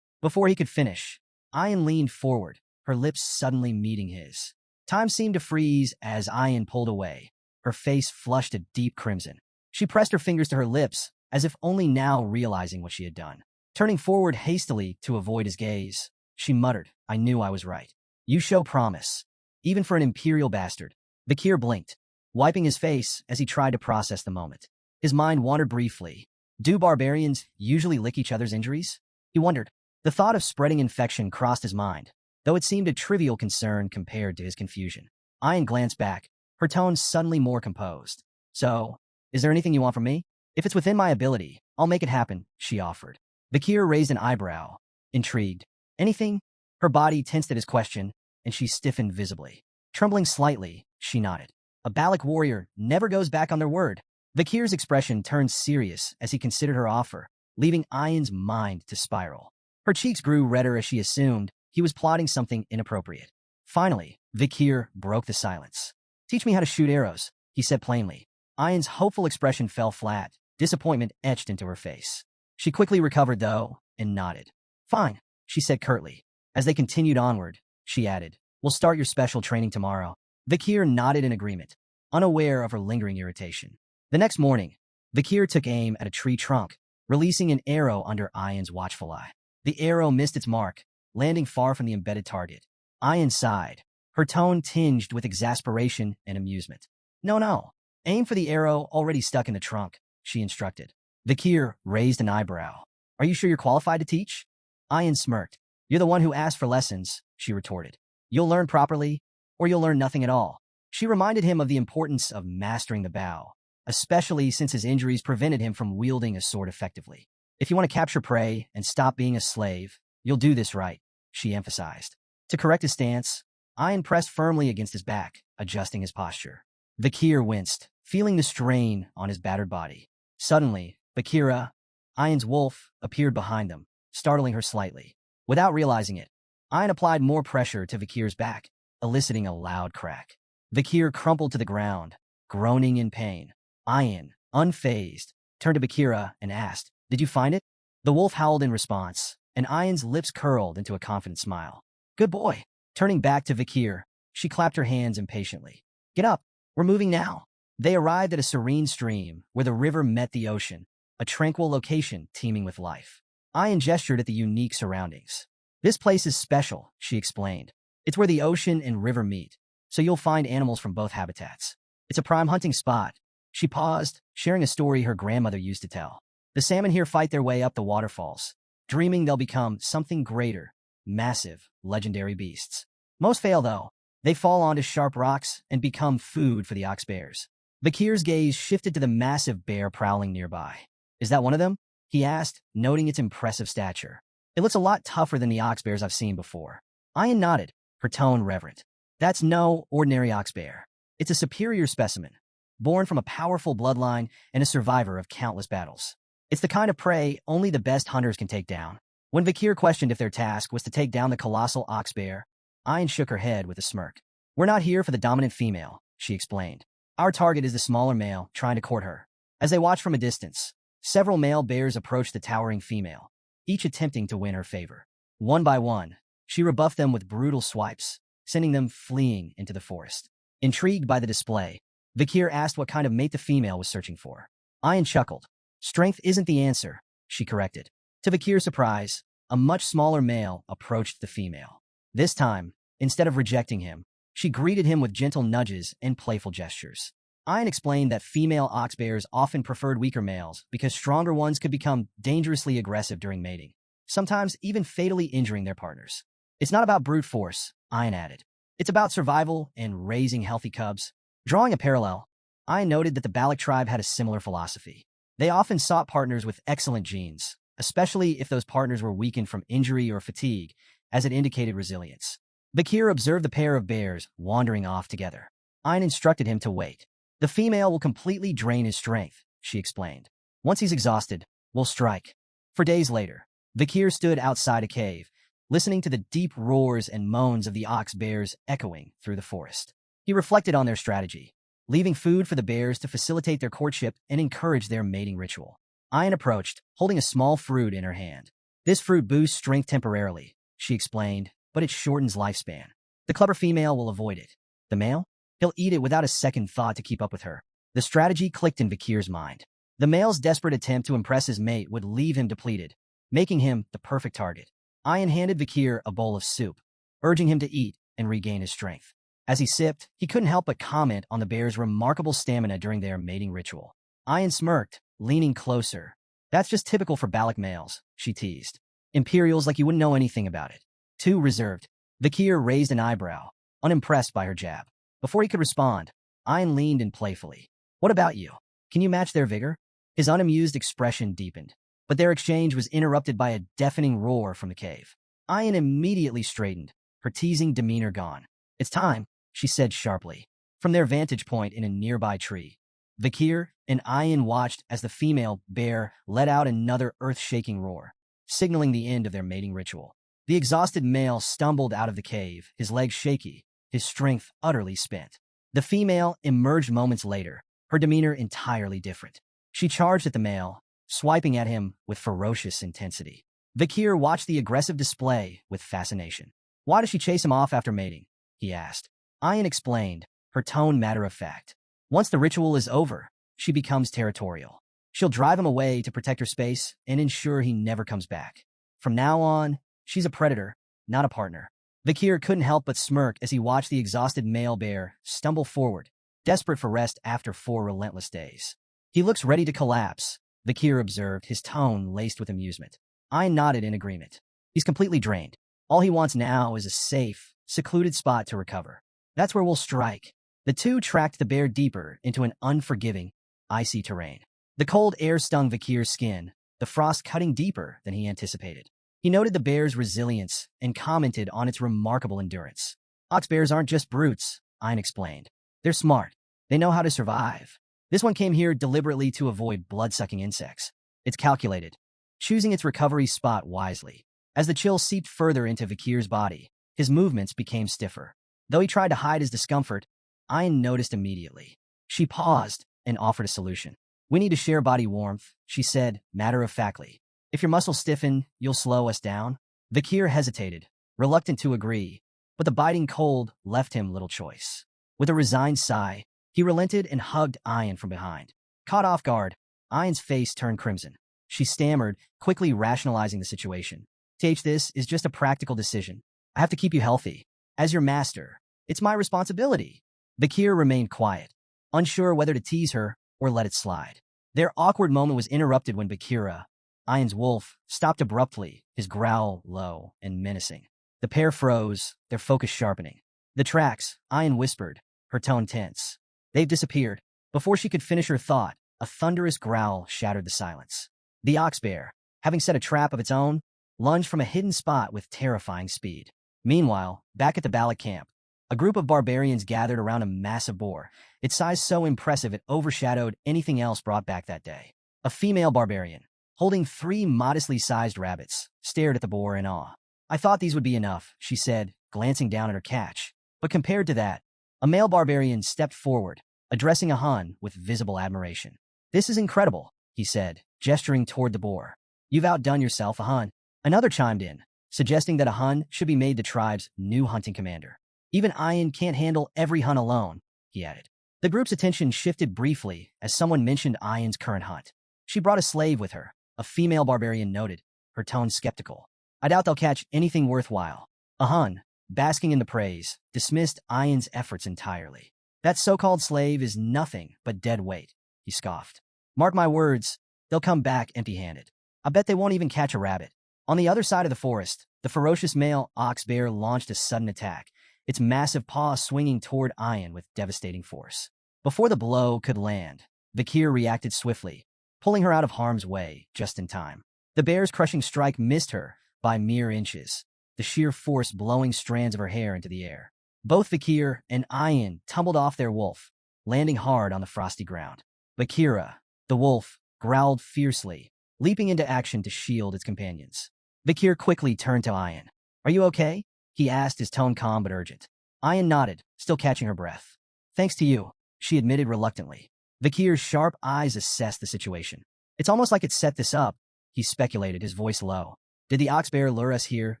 Before he could finish, Ayan leaned forward, her lips suddenly meeting his. Time seemed to freeze as Ayan pulled away, her face flushed a deep crimson. She pressed her fingers to her lips, as if only now realizing what she had done. Turning forward hastily to avoid his gaze, she muttered, I knew I was right. You show promise. Even for an imperial bastard. Vakir blinked, wiping his face as he tried to process the moment. His mind wandered briefly. Do barbarians usually lick each other's injuries? He wondered. The thought of spreading infection crossed his mind, though it seemed a trivial concern compared to his confusion. Ayan glanced back, her tone suddenly more composed. So, is there anything you want from me? If it's within my ability, I'll make it happen, she offered. Vakir raised an eyebrow, intrigued. Anything? Her body tensed at his question, and she stiffened visibly. Trembling slightly, she nodded. A Balac warrior never goes back on their word. Vakir's expression turned serious as he considered her offer, leaving Ayan's mind to spiral. Her cheeks grew redder as she assumed he was plotting something inappropriate. Finally, Vakir broke the silence. Teach me how to shoot arrows, he said plainly. Ayan's hopeful expression fell flat, disappointment etched into her face. She quickly recovered, though, and nodded. Fine, she said curtly. As they continued onward, she added, we'll start your special training tomorrow. Vakir nodded in agreement, unaware of her lingering irritation. The next morning, Vakir took aim at a tree trunk, releasing an arrow under Ayan's watchful eye. The arrow missed its mark, landing far from the embedded target. Ayan sighed, her tone tinged with exasperation and amusement. No. Aim for the arrow already stuck in the trunk, she instructed. Vakir raised an eyebrow. Are you sure you're qualified to teach? Ayan smirked. You're the one who asked for lessons, she retorted. You'll learn properly, or you'll learn nothing at all. She reminded him of the importance of mastering the bow, especially since his injuries prevented him from wielding a sword effectively. If you want to capture prey and stop being a slave, you'll do this right, she emphasized. To correct his stance, Ayan pressed firmly against his back, adjusting his posture. Vakir winced, feeling the strain on his battered body. Suddenly, Vakira, Ayan's wolf, appeared behind them, startling her slightly. Without realizing it, Ayan applied more pressure to Vakir's back, eliciting a loud crack. Vakir crumpled to the ground, groaning in pain. Ayan, unfazed, turned to Vakira and asked, Did you find it? The wolf howled in response, and Ayan's lips curled into a confident smile. Good boy. Turning back to Vakir, she clapped her hands impatiently. Get up. We're moving now. They arrived at a serene stream where the river met the ocean, a tranquil location teeming with life. Ayan gestured at the unique surroundings. This place is special, she explained. It's where the ocean and river meet, so you'll find animals from both habitats. It's a prime hunting spot. She paused, sharing a story her grandmother used to tell. The salmon here fight their way up the waterfalls, dreaming they'll become something greater, massive, legendary beasts. Most fail, though. They fall onto sharp rocks and become food for the ox bears. Vakir's gaze shifted to the massive bear prowling nearby. Is that one of them? He asked, noting its impressive stature. It looks a lot tougher than the ox bears I've seen before. Ayan nodded, her tone reverent. That's no ordinary ox bear. It's a superior specimen, born from a powerful bloodline and a survivor of countless battles. It's the kind of prey only the best hunters can take down. When Vakir questioned if their task was to take down the colossal ox bear, Ayan shook her head with a smirk. We're not here for the dominant female, she explained. Our target is the smaller male trying to court her. As they watched from a distance, several male bears approached the towering female, each attempting to win her favor. One by one, she rebuffed them with brutal swipes, sending them fleeing into the forest. Intrigued by the display, Vakir asked what kind of mate the female was searching for. Ayan chuckled. Strength isn't the answer, she corrected. To Vakir's surprise, a much smaller male approached the female. This time, instead of rejecting him, she greeted him with gentle nudges and playful gestures. Ayan explained that female ox bears often preferred weaker males because stronger ones could become dangerously aggressive during mating, sometimes even fatally injuring their partners. It's not about brute force, Ayan added. It's about survival and raising healthy cubs. Drawing a parallel, Ayan noted that the Balac tribe had a similar philosophy. They often sought partners with excellent genes, especially if those partners were weakened from injury or fatigue, as it indicated resilience. Vakir observed the pair of bears wandering off together. Ayan instructed him to wait. The female will completely drain his strength, she explained. Once he's exhausted, we'll strike. For days later, Vakir stood outside a cave, listening to the deep roars and moans of the ox bears echoing through the forest. He reflected on their strategy, leaving food for the bears to facilitate their courtship and encourage their mating ritual. Ayan approached, holding a small fruit in her hand. This fruit boosts strength temporarily, she explained, but it shortens lifespan. The clever female will avoid it. The male? He'll eat it without a second thought to keep up with her. The strategy clicked in Vakir's mind. The male's desperate attempt to impress his mate would leave him depleted, making him the perfect target. Ayan handed Vakir a bowl of soup, urging him to eat and regain his strength. As he sipped, he couldn't help but comment on the bear's remarkable stamina during their mating ritual. Ayan smirked, leaning closer. That's just typical for Balac males, she teased. Imperials like you wouldn't know anything about it. Too reserved. Vakir raised an eyebrow, unimpressed by her jab. Before he could respond, Ayan leaned in playfully. What about you? Can you match their vigor? His unamused expression deepened, but their exchange was interrupted by a deafening roar from the cave. Ayan immediately straightened, her teasing demeanor gone. It's time, she said sharply, from their vantage point in a nearby tree. Vakir and Ayan watched as the female bear let out another earth-shaking roar, signaling the end of their mating ritual. The exhausted male stumbled out of the cave, his legs shaky, his strength utterly spent. The female emerged moments later, her demeanor entirely different. She charged at the male, swiping at him with ferocious intensity. Vakir watched the aggressive display with fascination. Why does she chase him off after mating? He asked. Ayan explained, her tone matter-of-fact. Once the ritual is over, she becomes territorial. She'll drive him away to protect her space and ensure he never comes back. From now on, she's a predator, not a partner. Vakir couldn't help but smirk as he watched the exhausted male bear stumble forward, desperate for rest after 4 relentless days. He looks ready to collapse, Vakir observed, his tone laced with amusement. I nodded in agreement. He's completely drained. All he wants now is a safe, secluded spot to recover. That's where we'll strike. The two tracked the bear deeper into an unforgiving, icy terrain. The cold air stung Vakir's skin, the frost cutting deeper than he anticipated. He noted the bear's resilience and commented on its remarkable endurance. Ox bears aren't just brutes, Ein explained. They're smart. They know how to survive. This one came here deliberately to avoid blood-sucking insects. It's calculated, choosing its recovery spot wisely. As the chill seeped further into Vakir's body, his movements became stiffer. Though he tried to hide his discomfort, Ein noticed immediately. She paused and offered a solution. We need to share body warmth, she said, matter-of-factly. If your muscles stiffen, you'll slow us down. Vakir hesitated, reluctant to agree, but the biting cold left him little choice. With a resigned sigh, he relented and hugged Ein from behind. Caught off guard, Ein's face turned crimson. She stammered, quickly rationalizing the situation. This is just a practical decision. I have to keep you healthy. As your master, it's my responsibility. Vakir remained quiet, unsure whether to tease her or let it slide. Their awkward moment was interrupted when Vakira, Ein's wolf, stopped abruptly, his growl low and menacing. The pair froze, their focus sharpening. The tracks, Ein whispered, her tone tense. They've disappeared. Before she could finish her thought, a thunderous growl shattered the silence. The ox bear, having set a trap of its own, lunged from a hidden spot with terrifying speed. Meanwhile, back at the Balac camp, a group of barbarians gathered around a massive boar, its size so impressive it overshadowed anything else brought back that day. A female barbarian, holding 3 modestly sized rabbits, stared at the boar in awe. I thought these would be enough, she said, glancing down at her catch. But compared to that, a male barbarian stepped forward, addressing a Hun with visible admiration. This is incredible, he said, gesturing toward the boar. You've outdone yourself, a Hun. Another chimed in, suggesting that a Hun should be made the tribe's new hunting commander. Even Ein can't handle every Hun alone, he added. The group's attention shifted briefly as someone mentioned Ein's current hunt. She brought a slave with her, a female barbarian noted, her tone skeptical. I doubt they'll catch anything worthwhile. A Hun, basking in the praise, dismissed Ein's efforts entirely. That so-called slave is nothing but dead weight, he scoffed. Mark my words, they'll come back empty-handed. I bet they won't even catch a rabbit. On the other side of the forest, the ferocious male ox bear launched a sudden attack, its massive paw swinging toward Ein with devastating force. Before the blow could land, Vakir reacted swiftly, pulling her out of harm's way just in time. The bear's crushing strike missed her by mere inches, the sheer force blowing strands of her hair into the air. Both Vakir and Ein tumbled off their wolf, landing hard on the frosty ground. Vakira, the wolf, growled fiercely, leaping into action to shield its companions. Vakir quickly turned to Ein. Are you okay? He asked, his tone calm but urgent. Ein nodded, still catching her breath. Thanks to you, she admitted reluctantly. Vakir's sharp eyes assessed the situation. It's almost like it set this up, he speculated, his voice low. Did the ox bear lure us here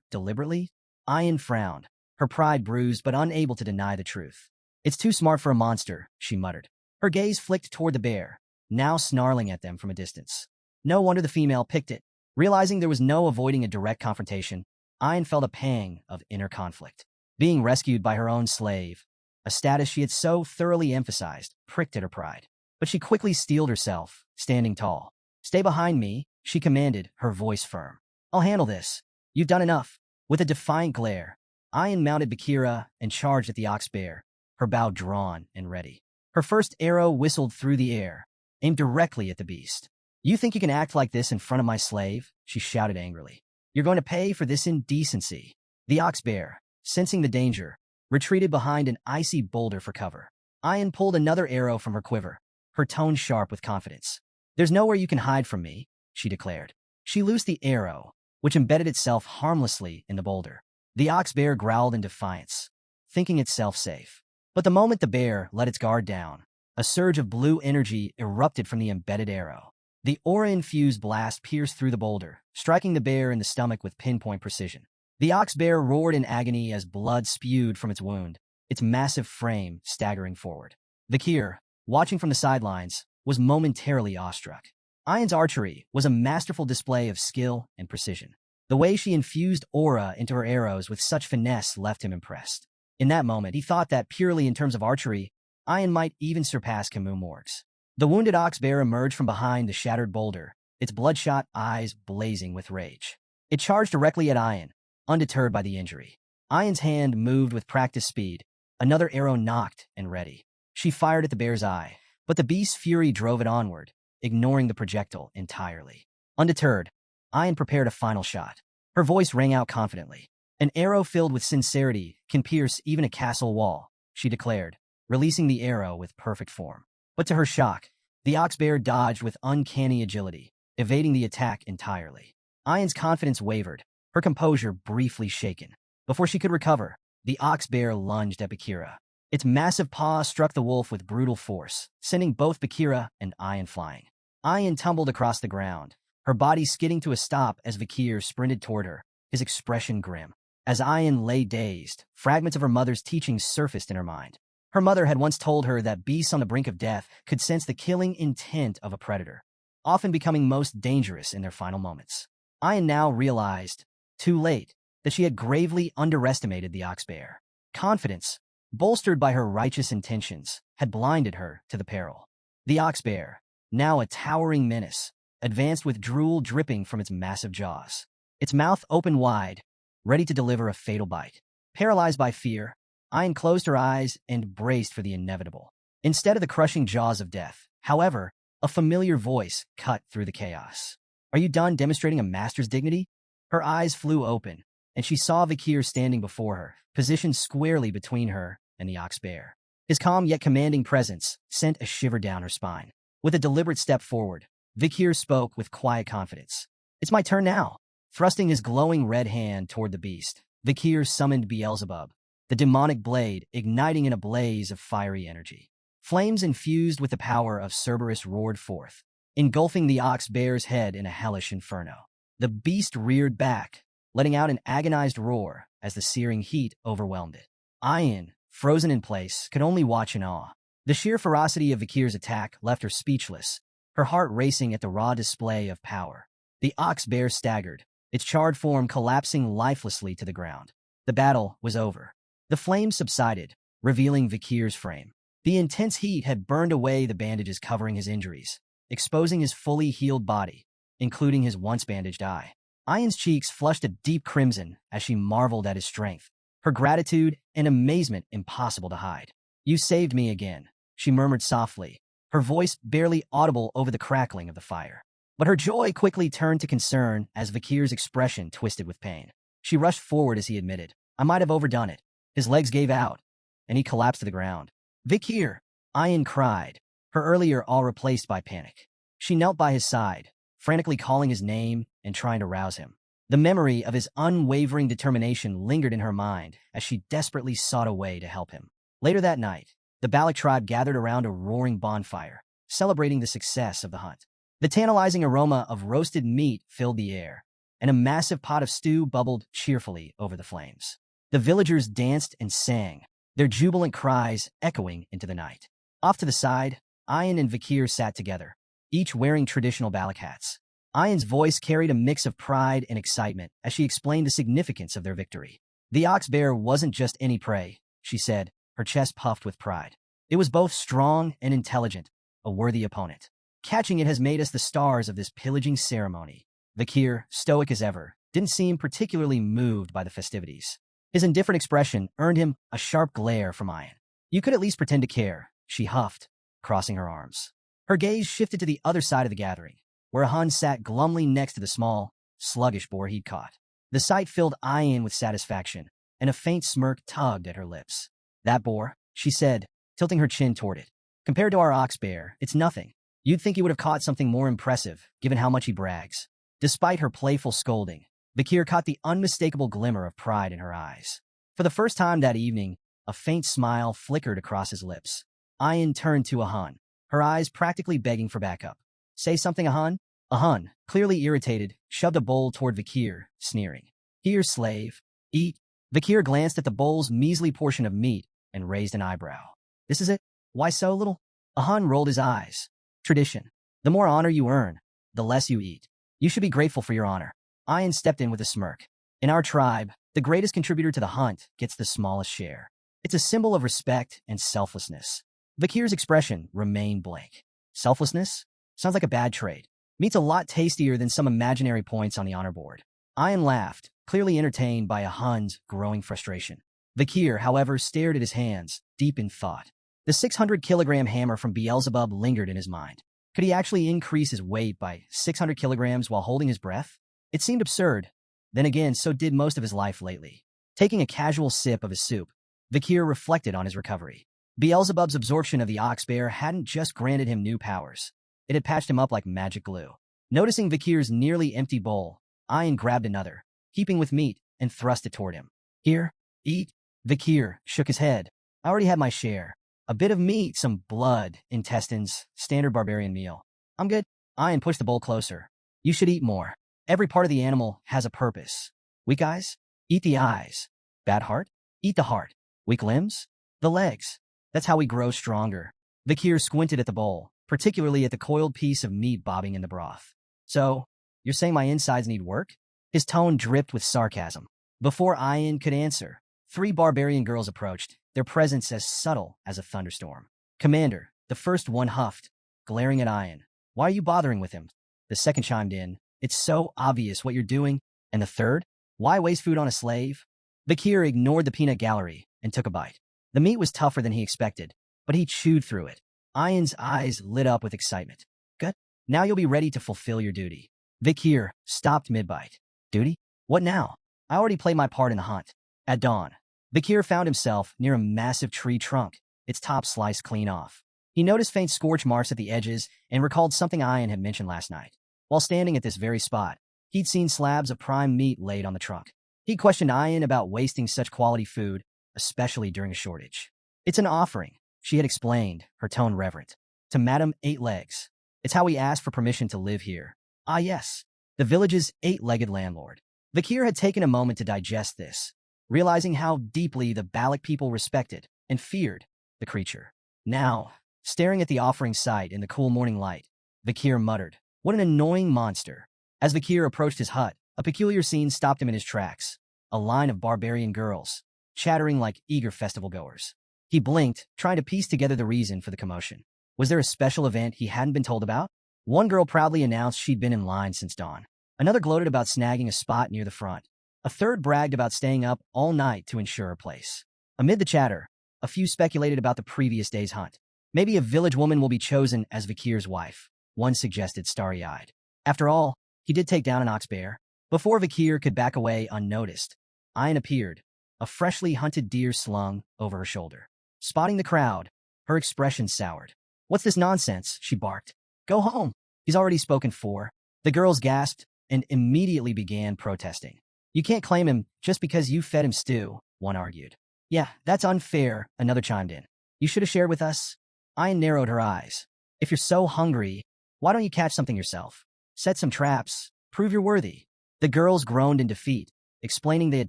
deliberately? Ein frowned, her pride bruised but unable to deny the truth. It's too smart for a monster, she muttered. Her gaze flicked toward the bear, now snarling at them from a distance. No wonder the female picked it. Realizing there was no avoiding a direct confrontation, Ein felt a pang of inner conflict. Being rescued by her own slave, a status she had so thoroughly emphasized, pricked at her pride. But she quickly steeled herself, standing tall. Stay behind me, she commanded, her voice firm. I'll handle this. You've done enough. With a defiant glare, Ein mounted Vakira and charged at the ox bear, her bow drawn and ready. Her first arrow whistled through the air, aimed directly at the beast. You think you can act like this in front of my slave? She shouted angrily. You're going to pay for this indecency. The ox bear, sensing the danger, retreated behind an icy boulder for cover. Ein pulled another arrow from her quiver, her tone sharp with confidence. There's nowhere you can hide from me, she declared. She loosed the arrow, which embedded itself harmlessly in the boulder. The ox bear growled in defiance, thinking itself safe. But the moment the bear let its guard down, a surge of blue energy erupted from the embedded arrow. The aura-infused blast pierced through the boulder, striking the bear in the stomach with pinpoint precision. The ox bear roared in agony as blood spewed from its wound, its massive frame staggering forward. Vakir, watching from the sidelines, was momentarily awestruck. Ein's archery was a masterful display of skill and precision. The way she infused aura into her arrows with such finesse left him impressed. In that moment, he thought that purely in terms of archery, Ian might even surpass Camus Morgs. The wounded ox bear emerged from behind the shattered boulder, its bloodshot eyes blazing with rage. It charged directly at Ian, undeterred by the injury. Ian's hand moved with practiced speed, another arrow nocked and ready. She fired at the bear's eye, but the beast's fury drove it onward, ignoring the projectile entirely. Undeterred, Ian prepared a final shot. Her voice rang out confidently. An arrow filled with sincerity can pierce even a castle wall, she declared, releasing the arrow with perfect form. But to her shock, the ox bear dodged with uncanny agility, evading the attack entirely. Ian's confidence wavered, her composure briefly shaken. Before she could recover, the ox bear lunged at Vakir. Its massive paw struck the wolf with brutal force, sending both Vakir and Ian flying. Ian tumbled across the ground, her body skidding to a stop as Vakir sprinted toward her, his expression grim. As Ian lay dazed, fragments of her mother's teachings surfaced in her mind. Her mother had once told her that beasts on the brink of death could sense the killing intent of a predator, often becoming most dangerous in their final moments. Ian now realized, too late, that she had gravely underestimated the ox bear. Confidence, bolstered by her righteous intentions, had blinded her to the peril. The ox bear, now a towering menace, advanced with drool dripping from its massive jaws. Its mouth open wide, ready to deliver a fatal bite. Paralyzed by fear, Ian closed her eyes and braced for the inevitable. Instead of the crushing jaws of death, however, a familiar voice cut through the chaos. "Are you done demonstrating a master's dignity?" Her eyes flew open, and she saw Vakir standing before her, positioned squarely between her and the ox bear. His calm yet commanding presence sent a shiver down her spine. With a deliberate step forward, Vakir spoke with quiet confidence. "It's my turn now." Thrusting his glowing red hand toward the beast, Vakir summoned Beelzebub, the demonic blade igniting in a blaze of fiery energy. Flames infused with the power of Cerberus roared forth, engulfing the ox bear's head in a hellish inferno. The beast reared back, letting out an agonized roar as the searing heat overwhelmed it. Ian, frozen in place, could only watch in awe. The sheer ferocity of Vakir's attack left her speechless, her heart racing at the raw display of power. The ox bear staggered, its charred form collapsing lifelessly to the ground. The battle was over. The flames subsided, revealing Vakir's frame. The intense heat had burned away the bandages covering his injuries, exposing his fully healed body, including his once bandaged eye. Ian's cheeks flushed a deep crimson as she marveled at his strength, her gratitude and amazement impossible to hide. "You saved me again," she murmured softly, her voice barely audible over the crackling of the fire. But her joy quickly turned to concern as Vakir's expression twisted with pain. She rushed forward as he admitted, "I might have overdone it." His legs gave out, and he collapsed to the ground. "Vakir!" Ian cried, her earlier awe replaced by panic. She knelt by his side, frantically calling his name and trying to rouse him. The memory of his unwavering determination lingered in her mind as she desperately sought a way to help him. Later that night, the Balac tribe gathered around a roaring bonfire, celebrating the success of the hunt. The tantalizing aroma of roasted meat filled the air, and a massive pot of stew bubbled cheerfully over the flames. The villagers danced and sang, their jubilant cries echoing into the night. Off to the side, Ian and Vakir sat together, each wearing traditional Balac hats. Ian's voice carried a mix of pride and excitement as she explained the significance of their victory. "The ox bear wasn't just any prey," she said, her chest puffed with pride. "It was both strong and intelligent, a worthy opponent. Catching it has made us the stars of this pillaging ceremony." Vakir, stoic as ever, didn't seem particularly moved by the festivities. His indifferent expression earned him a sharp glare from Ian. "You could at least pretend to care," she huffed, crossing her arms. Her gaze shifted to the other side of the gathering, where a Hun sat glumly next to the small, sluggish boar he'd caught. The sight filled Ian with satisfaction, and a faint smirk tugged at her lips. "That boar," she said, tilting her chin toward it. "Compared to our ox bear, it's nothing. You'd think he would have caught something more impressive, given how much he brags." Despite her playful scolding, Vakir caught the unmistakable glimmer of pride in her eyes. For the first time that evening, a faint smile flickered across his lips. Ian turned to a Hun, her eyes practically begging for backup. "Say something, a Hun?" A Hun, clearly irritated, shoved a bowl toward Vakir, sneering. "Here, slave. Eat." Vakir glanced at the bowl's measly portion of meat and raised an eyebrow. "This is it? Why so little?" A Hun rolled his eyes. "Tradition. The more honor you earn, the less you eat. You should be grateful for your honor." Ian stepped in with a smirk. In our tribe, the greatest contributor to the hunt gets the smallest share. It's a symbol of respect and selflessness. Vakir's expression remained blank. Selflessness? Sounds like a bad trait. Meat's a lot tastier than some imaginary points on the honor board. Ian laughed, clearly entertained by a Hun's growing frustration. Vakir, however, stared at his hands, deep in thought. The 600-kilogram hammer from Beelzebub lingered in his mind. Could he actually increase his weight by 600 kilograms while holding his breath? It seemed absurd. Then again, so did most of his life lately. Taking a casual sip of his soup, Vakir reflected on his recovery. Beelzebub's absorption of the ox-bear hadn't just granted him new powers. It had patched him up like magic glue. Noticing Vakir's nearly empty bowl, Ian grabbed another, heaping with meat, and thrust it toward him. Here, eat. Vakir shook his head. I already had my share. A bit of meat, some blood, intestines, standard barbarian meal. I'm good. Ian pushed the bowl closer. You should eat more. Every part of the animal has a purpose. Weak eyes? Eat the eyes. Bad heart? Eat the heart. Weak limbs? The legs. That's how we grow stronger. Vakir squinted at the bowl, particularly at the coiled piece of meat bobbing in the broth. So, you're saying my insides need work? His tone dripped with sarcasm. Before Ian could answer, 3 barbarian girls approached, their presence as subtle as a thunderstorm. Commander, the first one huffed, glaring at Ian. Why are you bothering with him? The second chimed in. It's so obvious what you're doing. And the third? Why waste food on a slave? Vakir ignored the peanut gallery and took a bite. The meat was tougher than he expected, but he chewed through it. Ian's eyes lit up with excitement. Good. Now you'll be ready to fulfill your duty. Vakir stopped mid-bite. Duty? What now? I already played my part in the hunt. At dawn, Vakir found himself near a massive tree trunk, its top sliced clean off. He noticed faint scorch marks at the edges and recalled something Ian had mentioned last night. While standing at this very spot, he'd seen slabs of prime meat laid on the trunk. He questioned Ian about wasting such quality food, especially during a shortage. It's an offering, she had explained, her tone reverent. To Madame Eight Legs. It's how we asked for permission to live here. Ah yes, the village's 8-legged landlord. Vakir had taken a moment to digest this, realizing how deeply the Balac people respected and feared the creature. Now, staring at the offering site in the cool morning light, Vakir muttered, what an annoying monster. As Vakir approached his hut, a peculiar scene stopped him in his tracks. A line of barbarian girls, chattering like eager festival-goers. He blinked, trying to piece together the reason for the commotion. Was there a special event he hadn't been told about? One girl proudly announced she'd been in line since dawn. Another gloated about snagging a spot near the front. A third bragged about staying up all night to ensure a place. Amid the chatter, a few speculated about the previous day's hunt. Maybe a village woman will be chosen as Vakir's wife, one suggested starry-eyed. After all, he did take down an ox-bear. Before Vakir could back away unnoticed, Ian appeared, a freshly hunted deer slung over her shoulder. Spotting the crowd, her expression soured. What's this nonsense? She barked. Go home. He's already spoken for. The girls gasped and immediately began protesting. You can't claim him just because you fed him stew, one argued. Yeah, that's unfair, another chimed in. You should have shared with us. Ian narrowed her eyes. If you're so hungry, why don't you catch something yourself? Set some traps. Prove you're worthy. The girls groaned in defeat, explaining they had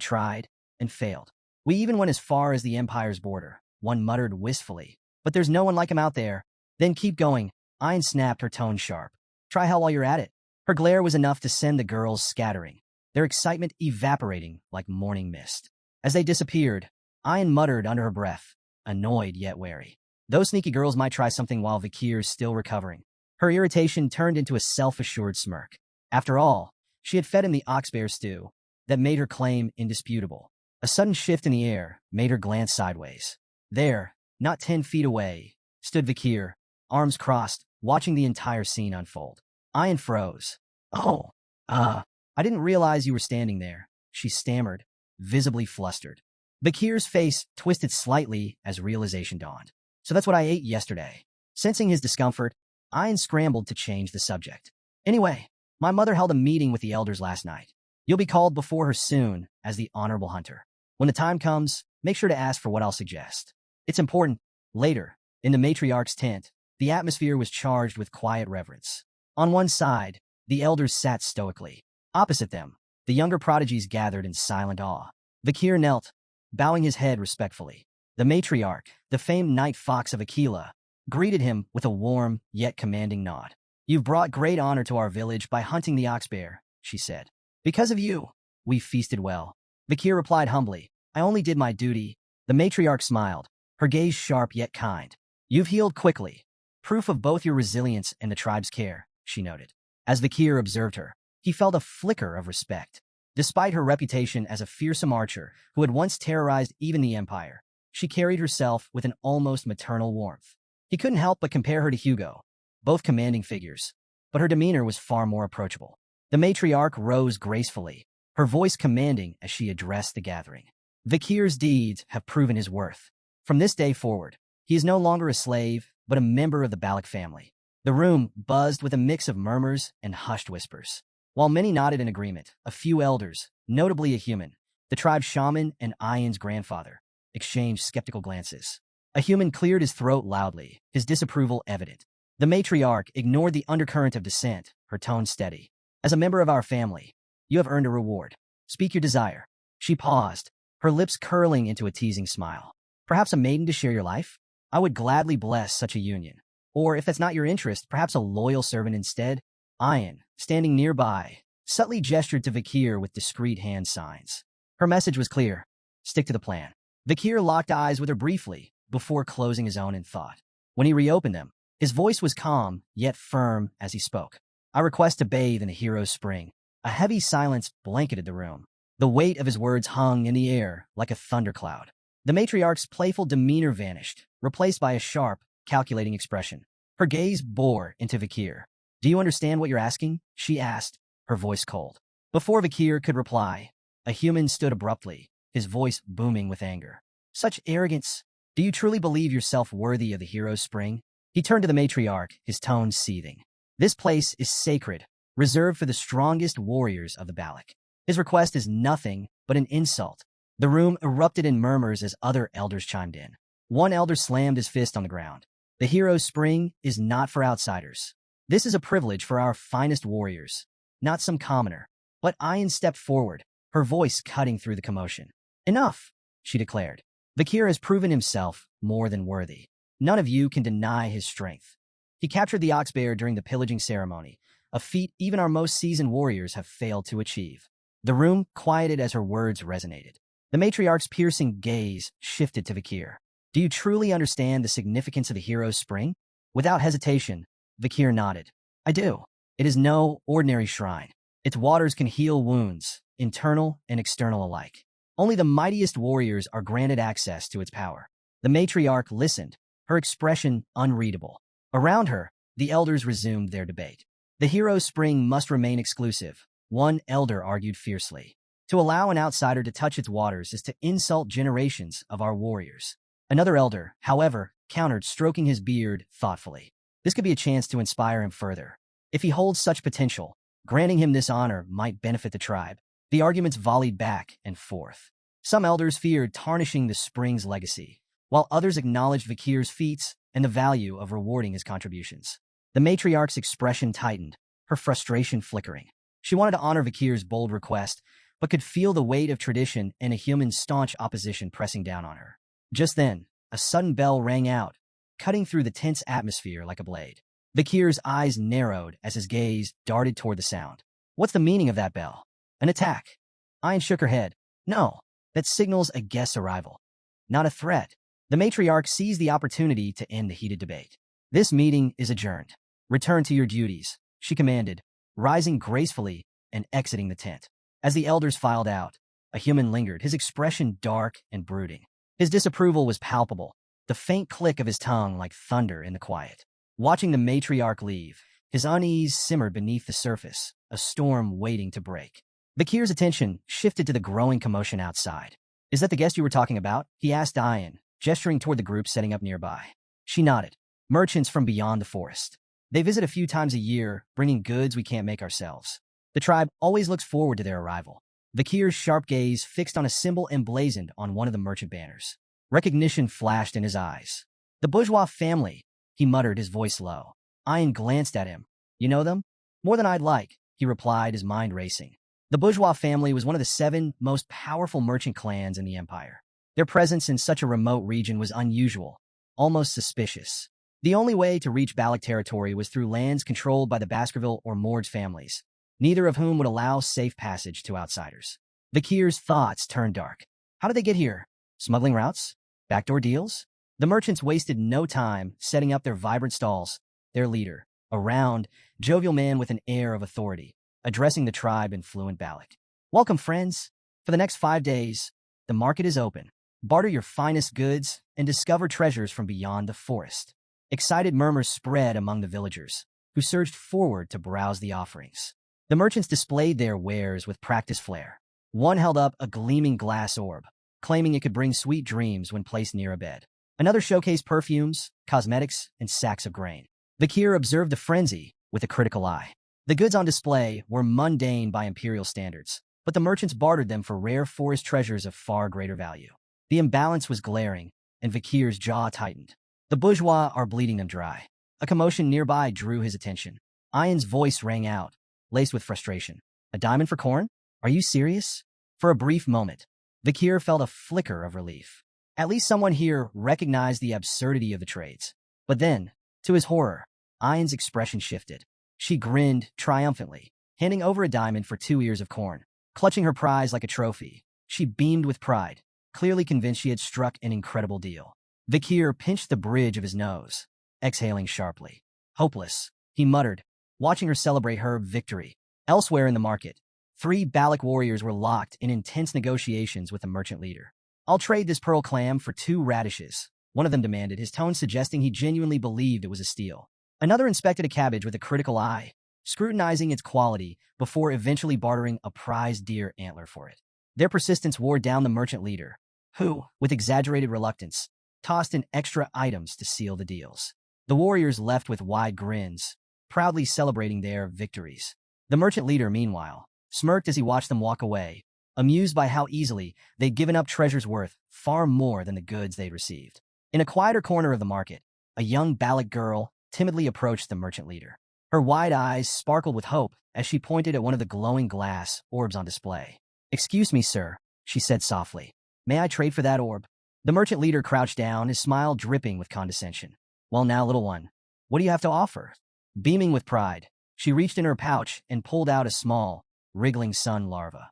tried and failed. We even went as far as the Empire's border, one muttered wistfully. But there's no one like him out there. Then keep going. Ian snapped, her tone sharp. Try hell while you're at it. Her glare was enough to send the girls scattering, their excitement evaporating like morning mist. As they disappeared, Ian muttered under her breath, annoyed yet wary. Those sneaky girls might try something while Vakir's still recovering. Her irritation turned into a self-assured smirk. After all, she had fed him the ox-bear stew that made her claim indisputable. A sudden shift in the air made her glance sideways. There, not 10 feet away, stood Vakir, arms crossed, watching the entire scene unfold. Ian froze. Oh, I didn't realize you were standing there, she stammered, visibly flustered. Vakir's face twisted slightly as realization dawned. So that's what I ate yesterday. Sensing his discomfort, Ian scrambled to change the subject. Anyway, my mother held a meeting with the elders last night. You'll be called before her soon as the honorable hunter. When the time comes, make sure to ask for what I'll suggest. It's important. Later, in the matriarch's tent, the atmosphere was charged with quiet reverence. On one side, the elders sat stoically. Opposite them, the younger prodigies gathered in silent awe. Vakir knelt, bowing his head respectfully. The matriarch, the famed night fox of Aquila, greeted him with a warm yet commanding nod. You've brought great honor to our village by hunting the ox-bear, she said. Because of you, we feasted well. Vakir replied humbly, I only did my duty. The matriarch smiled, her gaze sharp yet kind. You've healed quickly. Proof of both your resilience and the tribe's care, she noted. As Vakir observed her, he felt a flicker of respect. Despite her reputation as a fearsome archer who had once terrorized even the Empire, she carried herself with an almost maternal warmth. He couldn't help but compare her to Hugo, both commanding figures, but her demeanor was far more approachable. The matriarch rose gracefully, her voice commanding as she addressed the gathering. Vakir's deeds have proven his worth. From this day forward, he is no longer a slave, but a member of the Balac family. The room buzzed with a mix of murmurs and hushed whispers. While many nodded in agreement, a few elders, notably a human, the tribe's shaman and Ian's grandfather, exchanged skeptical glances. A human cleared his throat loudly, his disapproval evident. The matriarch ignored the undercurrent of dissent, her tone steady. As a member of our family, you have earned a reward. Speak your desire. She paused, her lips curling into a teasing smile. Perhaps a maiden to share your life? I would gladly bless such a union. Or, if that's not your interest, perhaps a loyal servant instead? Ian, standing nearby, subtly gestured to Vakir with discreet hand signs. Her message was clear. Stick to the plan. Vakir locked eyes with her briefly, before closing his own in thought. When he reopened them, his voice was calm, yet firm as he spoke. I request to bathe in a hero's spring. A heavy silence blanketed the room. The weight of his words hung in the air like a thundercloud. The matriarch's playful demeanor vanished, replaced by a sharp, calculating expression. Her gaze bore into Vakir. Do you understand what you're asking? She asked, her voice cold. Before Vakir could reply, a human stood abruptly, his voice booming with anger. Such arrogance! Do you truly believe yourself worthy of the hero's spring? He turned to the matriarch, his tone seething. This place is sacred, reserved for the strongest warriors of the Balac. His request is nothing but an insult. The room erupted in murmurs as other elders chimed in. One elder slammed his fist on the ground. The hero's spring is not for outsiders. This is a privilege for our finest warriors, not some commoner. But Ian stepped forward, her voice cutting through the commotion. Enough, she declared. Vakir has proven himself more than worthy. None of you can deny his strength. He captured the ox bear during the pillaging ceremony, a feat even our most seasoned warriors have failed to achieve. The room quieted as her words resonated. The matriarch's piercing gaze shifted to Vakir. Do you truly understand the significance of the hero's spring? Without hesitation, Vakir nodded. I do. It is no ordinary shrine. Its waters can heal wounds, internal and external alike. Only the mightiest warriors are granted access to its power. The matriarch listened, her expression unreadable. Around her, the elders resumed their debate. The hero's spring must remain exclusive, one elder argued fiercely. To allow an outsider to touch its waters is to insult generations of our warriors. Another elder, however, countered, stroking his beard thoughtfully. This could be a chance to inspire him further. If he holds such potential, granting him this honor might benefit the tribe. The arguments volleyed back and forth. Some elders feared tarnishing the spring's legacy, while others acknowledged Vakir's feats and the value of rewarding his contributions. The matriarch's expression tightened, her frustration flickering. She wanted to honor Vakir's bold request, but could feel the weight of tradition and a human's staunch opposition pressing down on her. Just then, a sudden bell rang out, cutting through the tense atmosphere like a blade. Vakir's eyes narrowed as his gaze darted toward the sound. What's the meaning of that bell? An attack? Ian shook her head. No, that signals a guest's arrival. Not a threat. The matriarch seized the opportunity to end the heated debate. This meeting is adjourned. Return to your duties, she commanded, rising gracefully and exiting the tent. As the elders filed out, a human lingered, his expression dark and brooding. His disapproval was palpable, the faint click of his tongue like thunder in the quiet. Watching the matriarch leave, his unease simmered beneath the surface, a storm waiting to break. Vakir's attention shifted to the growing commotion outside. Is that the guest you were talking about? He asked Ian, gesturing toward the group setting up nearby. She nodded. Merchants from beyond the forest. They visit a few times a year, bringing goods we can't make ourselves. The tribe always looks forward to their arrival. Vakir's sharp gaze fixed on a symbol emblazoned on one of the merchant banners. Recognition flashed in his eyes. The bourgeois family, he muttered, his voice low. Ian glanced at him. You know them? More than I'd like, he replied, his mind racing. The bourgeois family was one of the 7 most powerful merchant clans in the empire. Their presence in such a remote region was unusual, almost suspicious. The only way to reach Balac territory was through lands controlled by the Baskerville or Morgs families, neither of whom would allow safe passage to outsiders. Vakir's thoughts turned dark. How did they get here? Smuggling routes? Backdoor deals? The merchants wasted no time setting up their vibrant stalls. Their leader, a round, jovial man with an air of authority, addressing the tribe in fluent Balac. Welcome, friends. For the next 5 days, the market is open. Barter your finest goods and discover treasures from beyond the forest. Excited murmurs spread among the villagers, who surged forward to browse the offerings. The merchants displayed their wares with practiced flair. One held up a gleaming glass orb, claiming it could bring sweet dreams when placed near a bed. Another showcased perfumes, cosmetics, and sacks of grain. Vakir observed the frenzy with a critical eye. The goods on display were mundane by imperial standards, but the merchants bartered them for rare forest treasures of far greater value. The imbalance was glaring, and Vakir's jaw tightened. The bourgeois are bleeding them dry. A commotion nearby drew his attention. Ian's voice rang out, laced with frustration. A diamond for corn? Are you serious? For a brief moment, Vakir felt a flicker of relief. At least someone here recognized the absurdity of the trades. But then, to his horror, Ian's expression shifted. She grinned triumphantly, handing over a diamond for 2 ears of corn. Clutching her prize like a trophy, she beamed with pride, clearly convinced she had struck an incredible deal. Vakir pinched the bridge of his nose, exhaling sharply. Hopeless, he muttered, watching her celebrate her victory. Elsewhere in the market, 3 Balac warriors were locked in intense negotiations with the merchant leader. I'll trade this pearl clam for 2 radishes, one of them demanded, his tone suggesting he genuinely believed it was a steal. Another inspected a cabbage with a critical eye, scrutinizing its quality before eventually bartering a prized deer antler for it. Their persistence wore down the merchant leader, who, with exaggerated reluctance, tossed in extra items to seal the deals. The warriors left with wide grins, proudly celebrating their victories. The merchant leader, meanwhile, smirked as he watched them walk away, amused by how easily they'd given up treasures worth far more than the goods they'd received. In a quieter corner of the market, a young Balac girl timidly approached the merchant leader. Her wide eyes sparkled with hope as she pointed at one of the glowing glass orbs on display. "Excuse me, sir," she said softly. "May I trade for that orb?" The merchant leader crouched down, his smile dripping with condescension. "Well now, little one, what do you have to offer?" Beaming with pride, she reached in her pouch and pulled out a small, wriggling sun larva.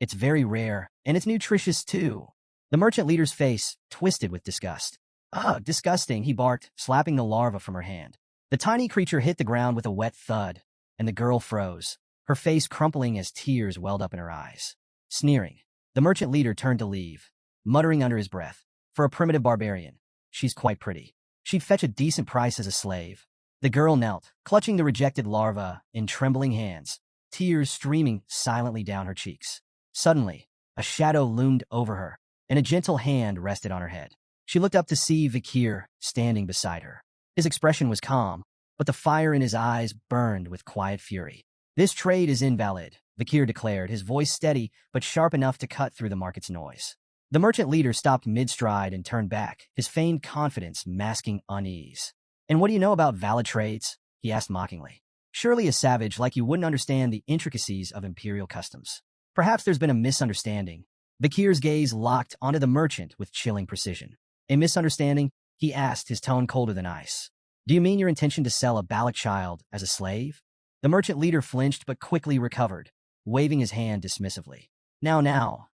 It's very rare, and it's nutritious too." The merchant leader's face twisted with disgust. "Ugh, disgusting," he barked, slapping the larva from her hand. The tiny creature hit the ground with a wet thud, and the girl froze, her face crumpling as tears welled up in her eyes. Sneering, the merchant leader turned to leave, muttering under his breath, "For a primitive barbarian, she's quite pretty. She'd fetch a decent price as a slave." The girl knelt, clutching the rejected larva in trembling hands, tears streaming silently down her cheeks. Suddenly, a shadow loomed over her, and a gentle hand rested on her head. She looked up to see Vakir standing beside her. His expression was calm, but the fire in his eyes burned with quiet fury. "This trade is invalid," Vakir declared, his voice steady but sharp enough to cut through the market's noise. The merchant leader stopped mid-stride and turned back, his feigned confidence masking unease. "And what do you know about valid trades?" he asked mockingly. "Surely a savage like you wouldn't understand the intricacies of imperial customs." "Perhaps there's been a misunderstanding." Vakir's gaze locked onto the merchant with chilling precision. "A misunderstanding?" he asked, his tone colder than ice. "Do you mean your intention to sell a Balac child as a slave?" The merchant leader flinched but quickly recovered, waving his hand dismissively. Now,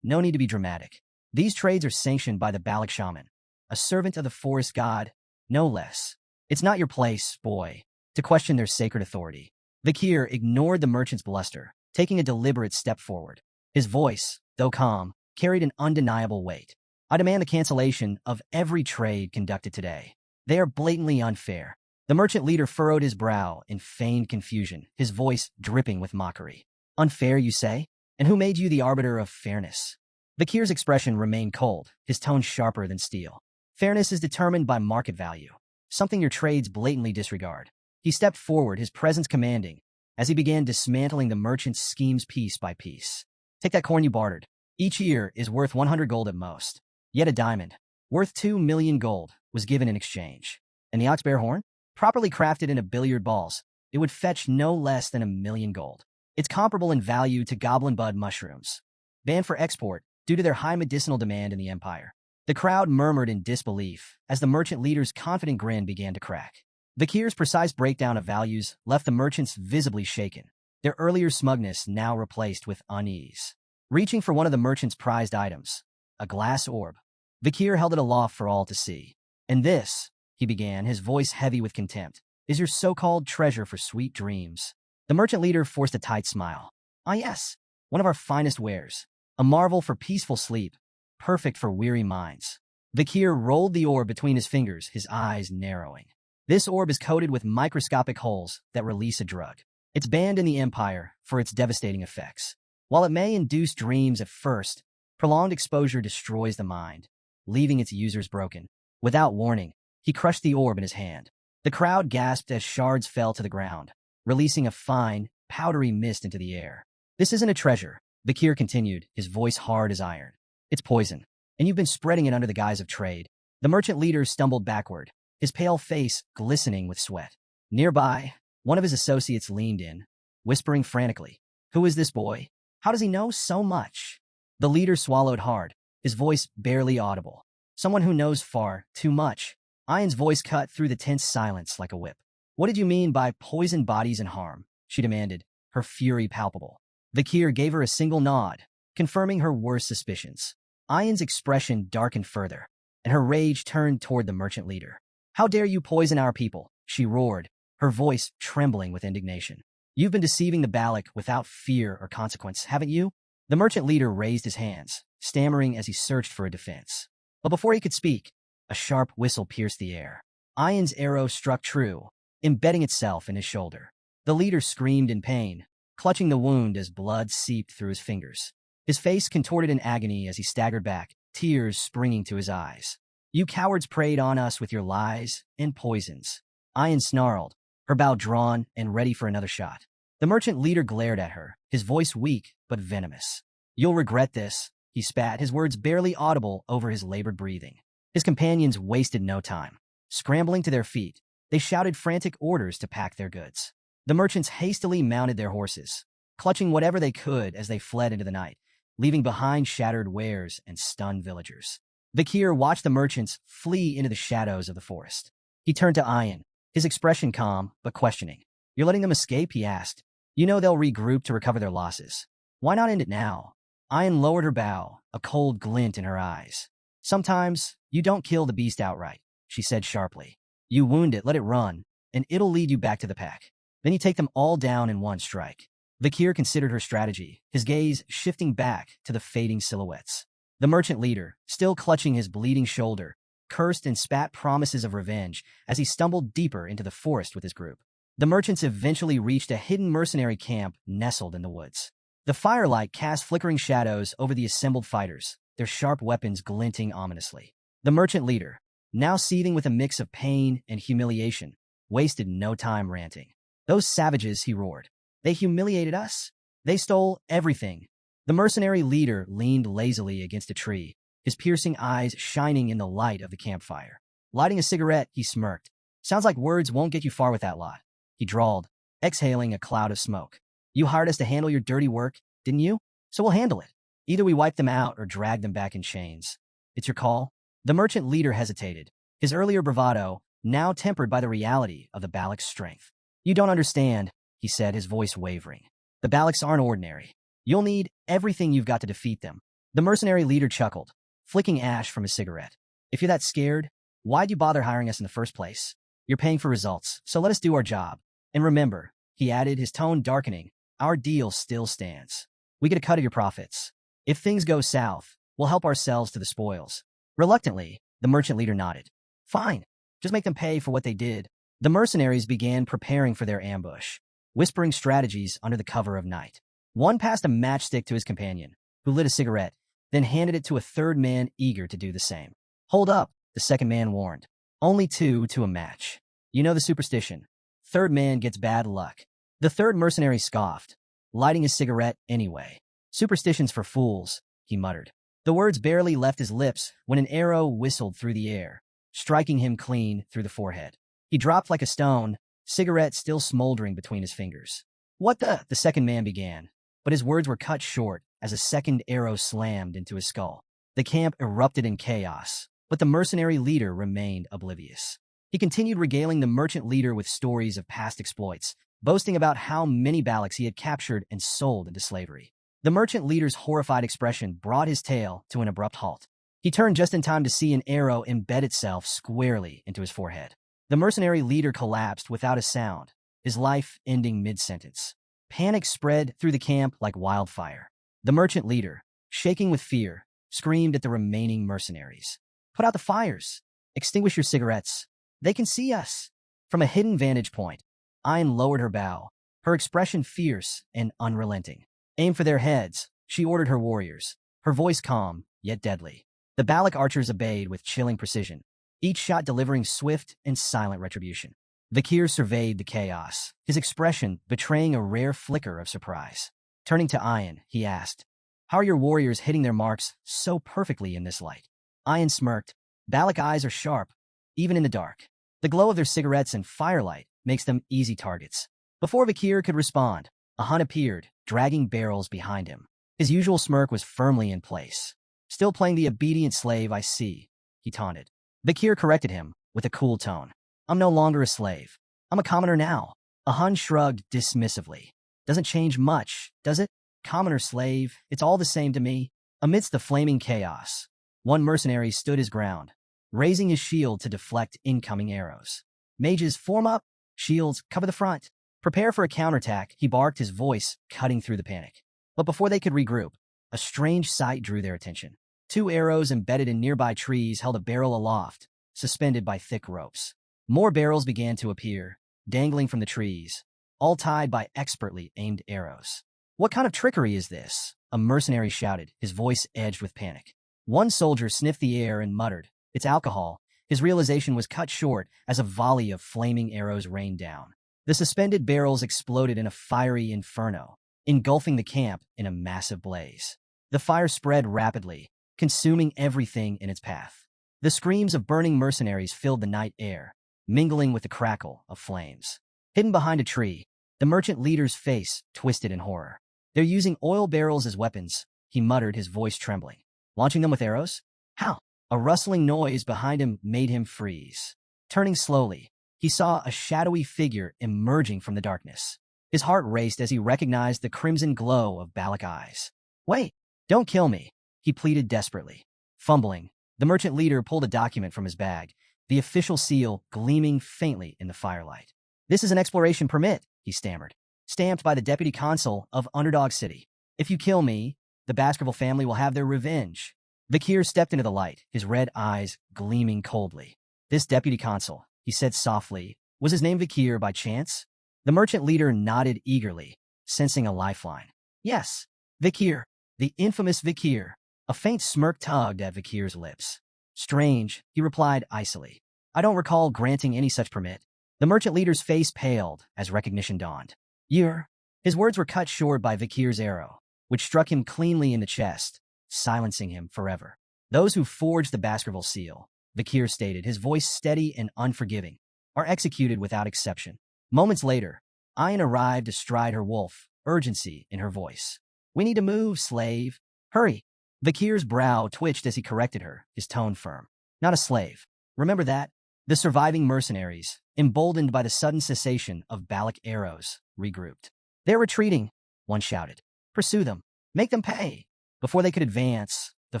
no need to be dramatic. These trades are sanctioned by the Balac Shaman, a servant of the forest god, no less. It's not your place, boy, to question their sacred authority." Vakir ignored the merchant's bluster, taking a deliberate step forward. His voice, though calm, carried an undeniable weight. "I demand the cancellation of every trade conducted today. They are blatantly unfair." The merchant leader furrowed his brow in feigned confusion, his voice dripping with mockery. "Unfair, you say? And who made you the arbiter of fairness?" Vakir's expression remained cold, his tone sharper than steel. "Fairness is determined by market value, something your trades blatantly disregard." He stepped forward, his presence commanding, as he began dismantling the merchant's schemes piece by piece. "Take that corn you bartered. Each ear is worth 100 gold at most. Yet a diamond, worth 2 million gold, was given in exchange. And the ox-bear horn? Properly crafted into billiard balls, it would fetch no less than 1 million gold. It's comparable in value to goblin bud mushrooms, banned for export due to their high medicinal demand in the empire." The crowd murmured in disbelief as the merchant leader's confident grin began to crack. Vakir's precise breakdown of values left the merchants visibly shaken. their earlier smugness now replaced with unease. Reaching for one of the merchant's prized items, a glass orb, Vakir held it aloft for all to see. "And this," he began, his voice heavy with contempt, "is your so-called treasure for sweet dreams." The merchant leader forced a tight smile. "Ah yes, one of our finest wares. A marvel for peaceful sleep, perfect for weary minds." Vakir rolled the orb between his fingers, his eyes narrowing. "This orb is coated with microscopic holes that release a drug. It's banned in the Empire for its devastating effects. While it may induce dreams at first, prolonged exposure destroys the mind, leaving its users broken." Without warning, he crushed the orb in his hand. The crowd gasped as shards fell to the ground, releasing a fine, powdery mist into the air. "This isn't a treasure," Vakir continued, his voice hard as iron. "It's poison, and you've been spreading it under the guise of trade." The merchant leader stumbled backward, his pale face glistening with sweat. Nearby, one of his associates leaned in, whispering frantically, "Who is this boy? How does he know so much?" The leader swallowed hard, his voice barely audible. "Someone who knows far too much." Ian's voice cut through the tense silence like a whip. "What did you mean by poison bodies and harm?" she demanded, her fury palpable. Vakir gave her a single nod, confirming her worst suspicions. Ian's expression darkened further, and her rage turned toward the merchant leader. "How dare you poison our people?" she roared, her voice trembling with indignation. "You've been deceiving the Balac without fear or consequence, haven't you?" The merchant leader raised his hands, stammering as he searched for a defense. But before he could speak, a sharp whistle pierced the air. Ian's arrow struck true, embedding itself in his shoulder. The leader screamed in pain, clutching the wound as blood seeped through his fingers. His face contorted in agony as he staggered back, tears springing to his eyes. "You cowards preyed on us with your lies and poisons." Ian snarled, her bow drawn and ready for another shot. The merchant leader glared at her, his voice weak but venomous. "You'll regret this," he spat, his words barely audible over his labored breathing. His companions wasted no time. Scrambling to their feet, they shouted frantic orders to pack their goods. The merchants hastily mounted their horses, clutching whatever they could as they fled into the night, leaving behind shattered wares and stunned villagers. Vakir watched the merchants flee into the shadows of the forest. He turned to Ian, his expression calm but questioning. "You're letting them escape?" he asked. "You know they'll regroup to recover their losses. Why not end it now?" Ian lowered her bow, a cold glint in her eyes. "Sometimes you don't kill the beast outright," she said sharply. "You wound it, let it run, and it'll lead you back to the pack. Then you take them all down in one strike." Vakir considered her strategy, his gaze shifting back to the fading silhouettes. The merchant leader, still clutching his bleeding shoulder, cursed and spat promises of revenge as he stumbled deeper into the forest with his group. The merchants eventually reached a hidden mercenary camp nestled in the woods. The firelight cast flickering shadows over the assembled fighters, their sharp weapons glinting ominously. The merchant leader, now seething with a mix of pain and humiliation, wasted no time ranting. "Those savages," he roared. "They humiliated us. They stole everything." The mercenary leader leaned lazily against a tree, his piercing eyes shining in the light of the campfire. Lighting a cigarette, he smirked. "Sounds like words won't get you far with that lot," he drawled, exhaling a cloud of smoke. "You hired us to handle your dirty work, didn't you? So we'll handle it. Either we wipe them out or drag them back in chains. It's your call." The merchant leader hesitated, his earlier bravado now tempered by the reality of the Balac's strength. "You don't understand," he said, his voice wavering. "The Balacs aren't ordinary. You'll need everything you've got to defeat them." The mercenary leader chuckled, flicking ash from his cigarette. "If you're that scared, why'd you bother hiring us in the first place? You're paying for results, so let us do our job. And remember," he added, his tone darkening, "our deal still stands. We get a cut of your profits. If things go south, we'll help ourselves to the spoils." Reluctantly, the merchant leader nodded. "Fine. Just make them pay for what they did." The mercenaries began preparing for their ambush, whispering strategies under the cover of night. One passed a matchstick to his companion, who lit a cigarette, then handed it to a third man eager to do the same. "Hold up," the second man warned. "Only two to a match. You know the superstition. Third man gets bad luck." The third mercenary scoffed, lighting his cigarette anyway. "Superstitions for fools," he muttered. The words barely left his lips when an arrow whistled through the air, striking him clean through the forehead. He dropped like a stone, cigarette still smoldering between his fingers. "What the second man began, but his words were cut short as a second arrow slammed into his skull. The camp erupted in chaos, but the mercenary leader remained oblivious. He continued regaling the merchant leader with stories of past exploits, boasting about how many Balacs he had captured and sold into slavery. The merchant leader's horrified expression brought his tale to an abrupt halt. He turned just in time to see an arrow embed itself squarely into his forehead. The mercenary leader collapsed without a sound, his life ending mid-sentence. Panic spread through the camp like wildfire. The merchant leader, shaking with fear, screamed at the remaining mercenaries. "Put out the fires! Extinguish your cigarettes! They can see us!" From a hidden vantage point, Ayn lowered her bow, her expression fierce and unrelenting. "Aim for their heads," she ordered her warriors, her voice calm, yet deadly. The Balac archers obeyed with chilling precision, each shot delivering swift and silent retribution. Vakir surveyed the chaos, his expression betraying a rare flicker of surprise. Turning to Ayn, he asked, "How are your warriors hitting their marks so perfectly in this light?" Ayn smirked. Balac eyes are sharp, even in the dark. The glow of their cigarettes and firelight makes them easy targets. Before Vakir could respond, a Hun appeared, dragging barrels behind him. His usual smirk was firmly in place. "Still playing the obedient slave, I see," he taunted. Vakir corrected him, with a cool tone. "I'm no longer a slave. I'm a commoner now." A Hun shrugged dismissively. "Doesn't change much, does it? Commoner, slave, it's all the same to me." Amidst the flaming chaos, one mercenary stood his ground, raising his shield to deflect incoming arrows. "Mages, form up! Shields, cover the front! Prepare for a counterattack," he barked, his voice cutting through the panic. But before they could regroup, a strange sight drew their attention. 2 arrows embedded in nearby trees held a barrel aloft, suspended by thick ropes. More barrels began to appear, dangling from the trees, all tied by expertly aimed arrows. "What kind of trickery is this?" a mercenary shouted, his voice edged with panic. One soldier sniffed the air and muttered, "It's alcohol." His realization was cut short as a volley of flaming arrows rained down. The suspended barrels exploded in a fiery inferno, engulfing the camp in a massive blaze. The fire spread rapidly, consuming everything in its path. The screams of burning mercenaries filled the night air, mingling with the crackle of flames. Hidden behind a tree, the merchant leader's face twisted in horror. "They're using oil barrels as weapons," he muttered, his voice trembling. "Launching them with arrows? How?" A rustling noise behind him made him freeze. Turning slowly, he saw a shadowy figure emerging from the darkness. His heart raced as he recognized the crimson glow of Balac eyes. "Wait, don't kill me," he pleaded desperately. Fumbling, the merchant leader pulled a document from his bag, the official seal gleaming faintly in the firelight. "This is an exploration permit," he stammered, "stamped by the deputy consul of Underdog City. If you kill me, the Baskerville family will have their revenge." Vakir stepped into the light, his red eyes gleaming coldly. "This deputy consul," he said softly, "was his name Vakir by chance?" The merchant leader nodded eagerly, sensing a lifeline. "Yes, Vakir, the infamous Vakir." A faint smirk tugged at Vakir's lips. "Strange," he replied icily. "I don't recall granting any such permit." The merchant leader's face paled as recognition dawned. "You're—" His words were cut short by Vakir's arrow, which struck him cleanly in the chest, silencing him forever. "Those who forged the Baskerville seal," Vakir stated, his voice steady and unforgiving, "are executed without exception." Moments later, Ayn arrived astride her wolf, urgency in her voice. "We need to move, slave. Hurry." Vakir's brow twitched as he corrected her, his tone firm. "Not a slave. Remember that." The surviving mercenaries, emboldened by the sudden cessation of Balac arrows, regrouped. "They're retreating," one shouted. "Pursue them. Make them pay." Before they could advance, the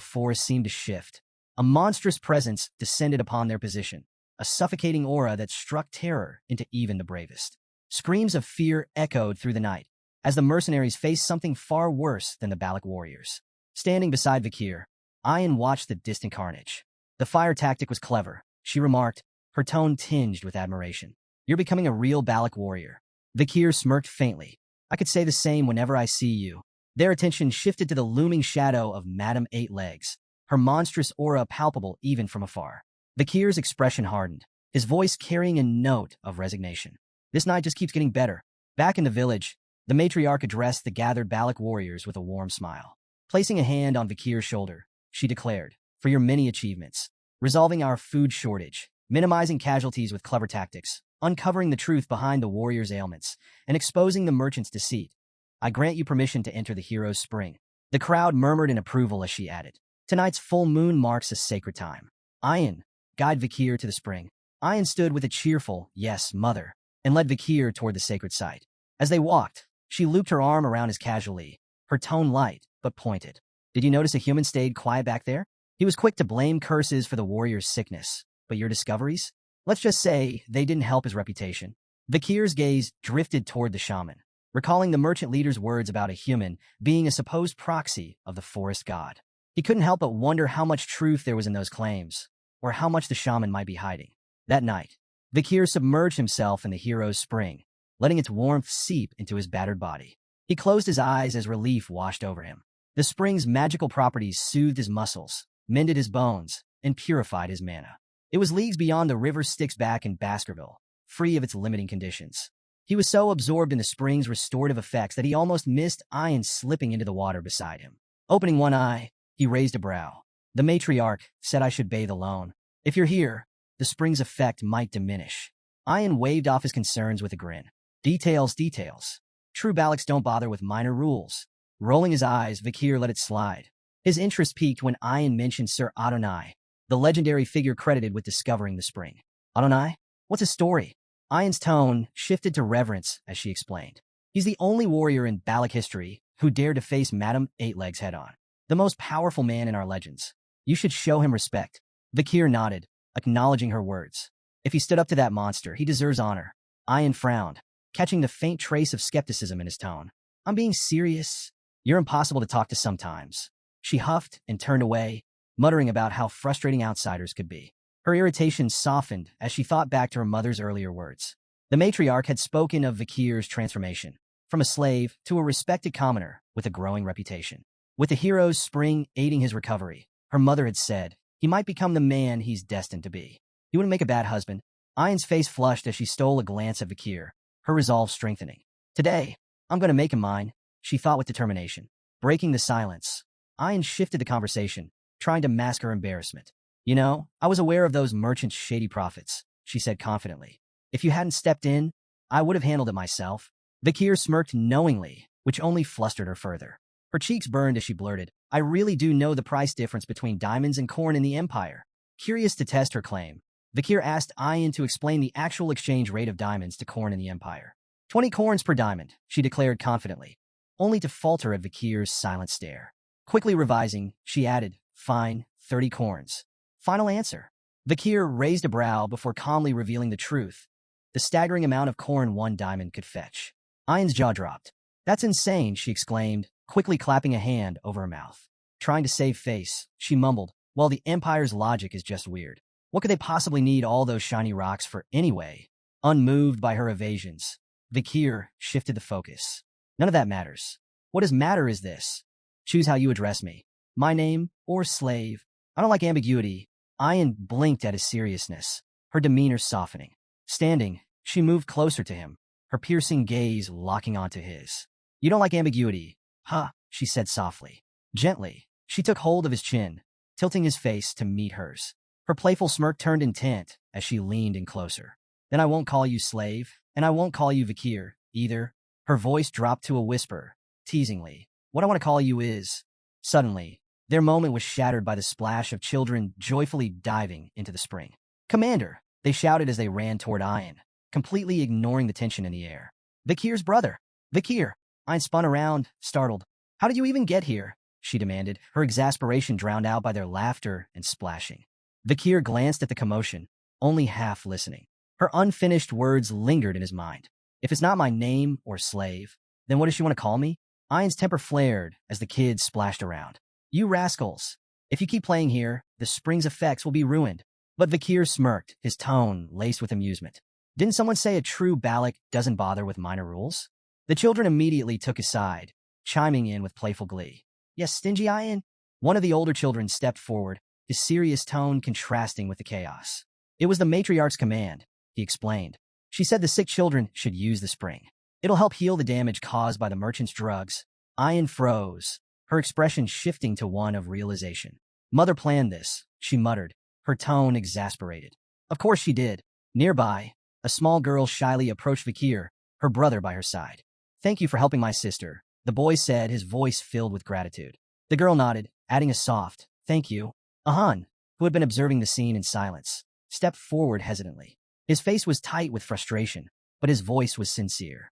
forest seemed to shift. A monstrous presence descended upon their position, a suffocating aura that struck terror into even the bravest. Screams of fear echoed through the night, as the mercenaries faced something far worse than the Balac warriors. Standing beside Vakir, Ayn watched the distant carnage. "The fire tactic was clever," she remarked, her tone tinged with admiration. "You're becoming a real Balac warrior." Vakir smirked faintly. "I could say the same whenever I see you." Their attention shifted to the looming shadow of Madame Eight Legs, her monstrous aura palpable even from afar. Vakir's expression hardened, his voice carrying a note of resignation. "This night just keeps getting better." Back in the village, the matriarch addressed the gathered Balac warriors with a warm smile. Placing a hand on Vakir's shoulder, she declared, "For your many achievements, resolving our food shortage, minimizing casualties with clever tactics, uncovering the truth behind the warriors' ailments, and exposing the merchant's deceit, I grant you permission to enter the hero's spring." The crowd murmured in approval as she added, "Tonight's full moon marks a sacred time. Ayn, guide Vakir to the spring." Ayn stood with a cheerful, "Yes, mother," and led Vakir toward the sacred site. As they walked, she looped her arm around his casually, her tone light but pointed. Did you notice a human stayed quiet back there? He was quick to blame curses for the warrior's sickness, but your discoveries? Let's just say they didn't help his reputation. Vakir's gaze drifted toward the shaman, recalling the merchant leader's words about a human being a supposed proxy of the forest god. He couldn't help but wonder how much truth there was in those claims, or how much the shaman might be hiding. That night, Vakir submerged himself in the hero's spring, letting its warmth seep into his battered body. He closed his eyes as relief washed over him. The spring's magical properties soothed his muscles, mended his bones, and purified his mana. It was leagues beyond the river Styx back in Baskerville, free of its limiting conditions. He was so absorbed in the spring's restorative effects that he almost missed Ian slipping into the water beside him. Opening one eye, he raised a brow. The matriarch said I should bathe alone. If you're here, the spring's effect might diminish. Ian waved off his concerns with a grin. Details. True Balacs don't bother with minor rules. Rolling his eyes, Vakir let it slide. His interest peaked when Ian mentioned Sir Adonai, the legendary figure credited with discovering the spring. Adonai? What's his story? Ian's tone shifted to reverence as she explained. He's the only warrior in Balac history who dared to face Madame Eightlegs head-on. The most powerful man in our legends. You should show him respect. Vakir nodded, acknowledging her words. If he stood up to that monster, he deserves honor. Ian frowned, catching the faint trace of skepticism in his tone. I'm being serious. You're impossible to talk to sometimes. She huffed and turned away, muttering about how frustrating outsiders could be. Her irritation softened as she thought back to her mother's earlier words. The matriarch had spoken of Vakir's transformation, from a slave to a respected commoner with a growing reputation. With the hero's spring aiding his recovery, her mother had said, he might become the man he's destined to be. He wouldn't make a bad husband. Ian's face flushed as she stole a glance at Vakir, her resolve strengthening. Today, I'm going to make him mine, she thought with determination. Breaking the silence, Ian shifted the conversation, trying to mask her embarrassment. You know, I was aware of those merchants' shady profits, she said confidently. If you hadn't stepped in, I would have handled it myself. Vakir smirked knowingly, which only flustered her further. Her cheeks burned as she blurted, I really do know the price difference between diamonds and corn in the Empire. Curious to test her claim, Vakir asked Ian to explain the actual exchange rate of diamonds to corn in the Empire. 20 corns per diamond, she declared confidently, only to falter at Vakir's silent stare. Quickly revising, she added, fine, 30 corns. Final answer. Vakir raised a brow before calmly revealing the truth, the staggering amount of corn 1 diamond could fetch. Ian's jaw dropped. That's insane, she exclaimed, quickly clapping a hand over her mouth. Trying to save face, she mumbled, well, the Empire's logic is just weird. What could they possibly need all those shiny rocks for anyway? Unmoved by her evasions, Vakir shifted the focus. None of that matters. What does matter is this. Choose how you address me. My name or slave. I don't like ambiguity. Ian blinked at his seriousness, her demeanor softening. Standing, she moved closer to him, her piercing gaze locking onto his. You don't like ambiguity, huh? She said softly. Gently, she took hold of his chin, tilting his face to meet hers. Her playful smirk turned intent as she leaned in closer. Then I won't call you slave, and I won't call you Vakir, either. Her voice dropped to a whisper, teasingly. What I want to call you is... Suddenly, their moment was shattered by the splash of children joyfully diving into the spring. Commander, they shouted as they ran toward Ian, completely ignoring the tension in the air. Vakir's brother. Vakir. Ian spun around, startled. How did you even get here? She demanded, her exasperation drowned out by their laughter and splashing. Vakir glanced at the commotion, only half listening. Her unfinished words lingered in his mind. If it's not my name or slave, then what does she want to call me? Ian's temper flared as the kids splashed around. You rascals. If you keep playing here, the spring's effects will be ruined. But Vakir smirked, his tone laced with amusement. Didn't someone say a true Balac doesn't bother with minor rules? The children immediately took his side, chiming in with playful glee. Yes, stingy Ian? One of the older children stepped forward, his serious tone contrasting with the chaos. It was the matriarch's command, he explained. She said the sick children should use the spring. It'll help heal the damage caused by the merchant's drugs. Ian froze, her expression shifting to one of realization. Mother planned this, she muttered, her tone exasperated. Of course she did. Nearby, a small girl shyly approached Vakir, her brother by her side. Thank you for helping my sister, the boy said, his voice filled with gratitude. The girl nodded, adding a soft, thank you. Ahan, who had been observing the scene in silence, stepped forward hesitantly. His face was tight with frustration, but his voice was sincere.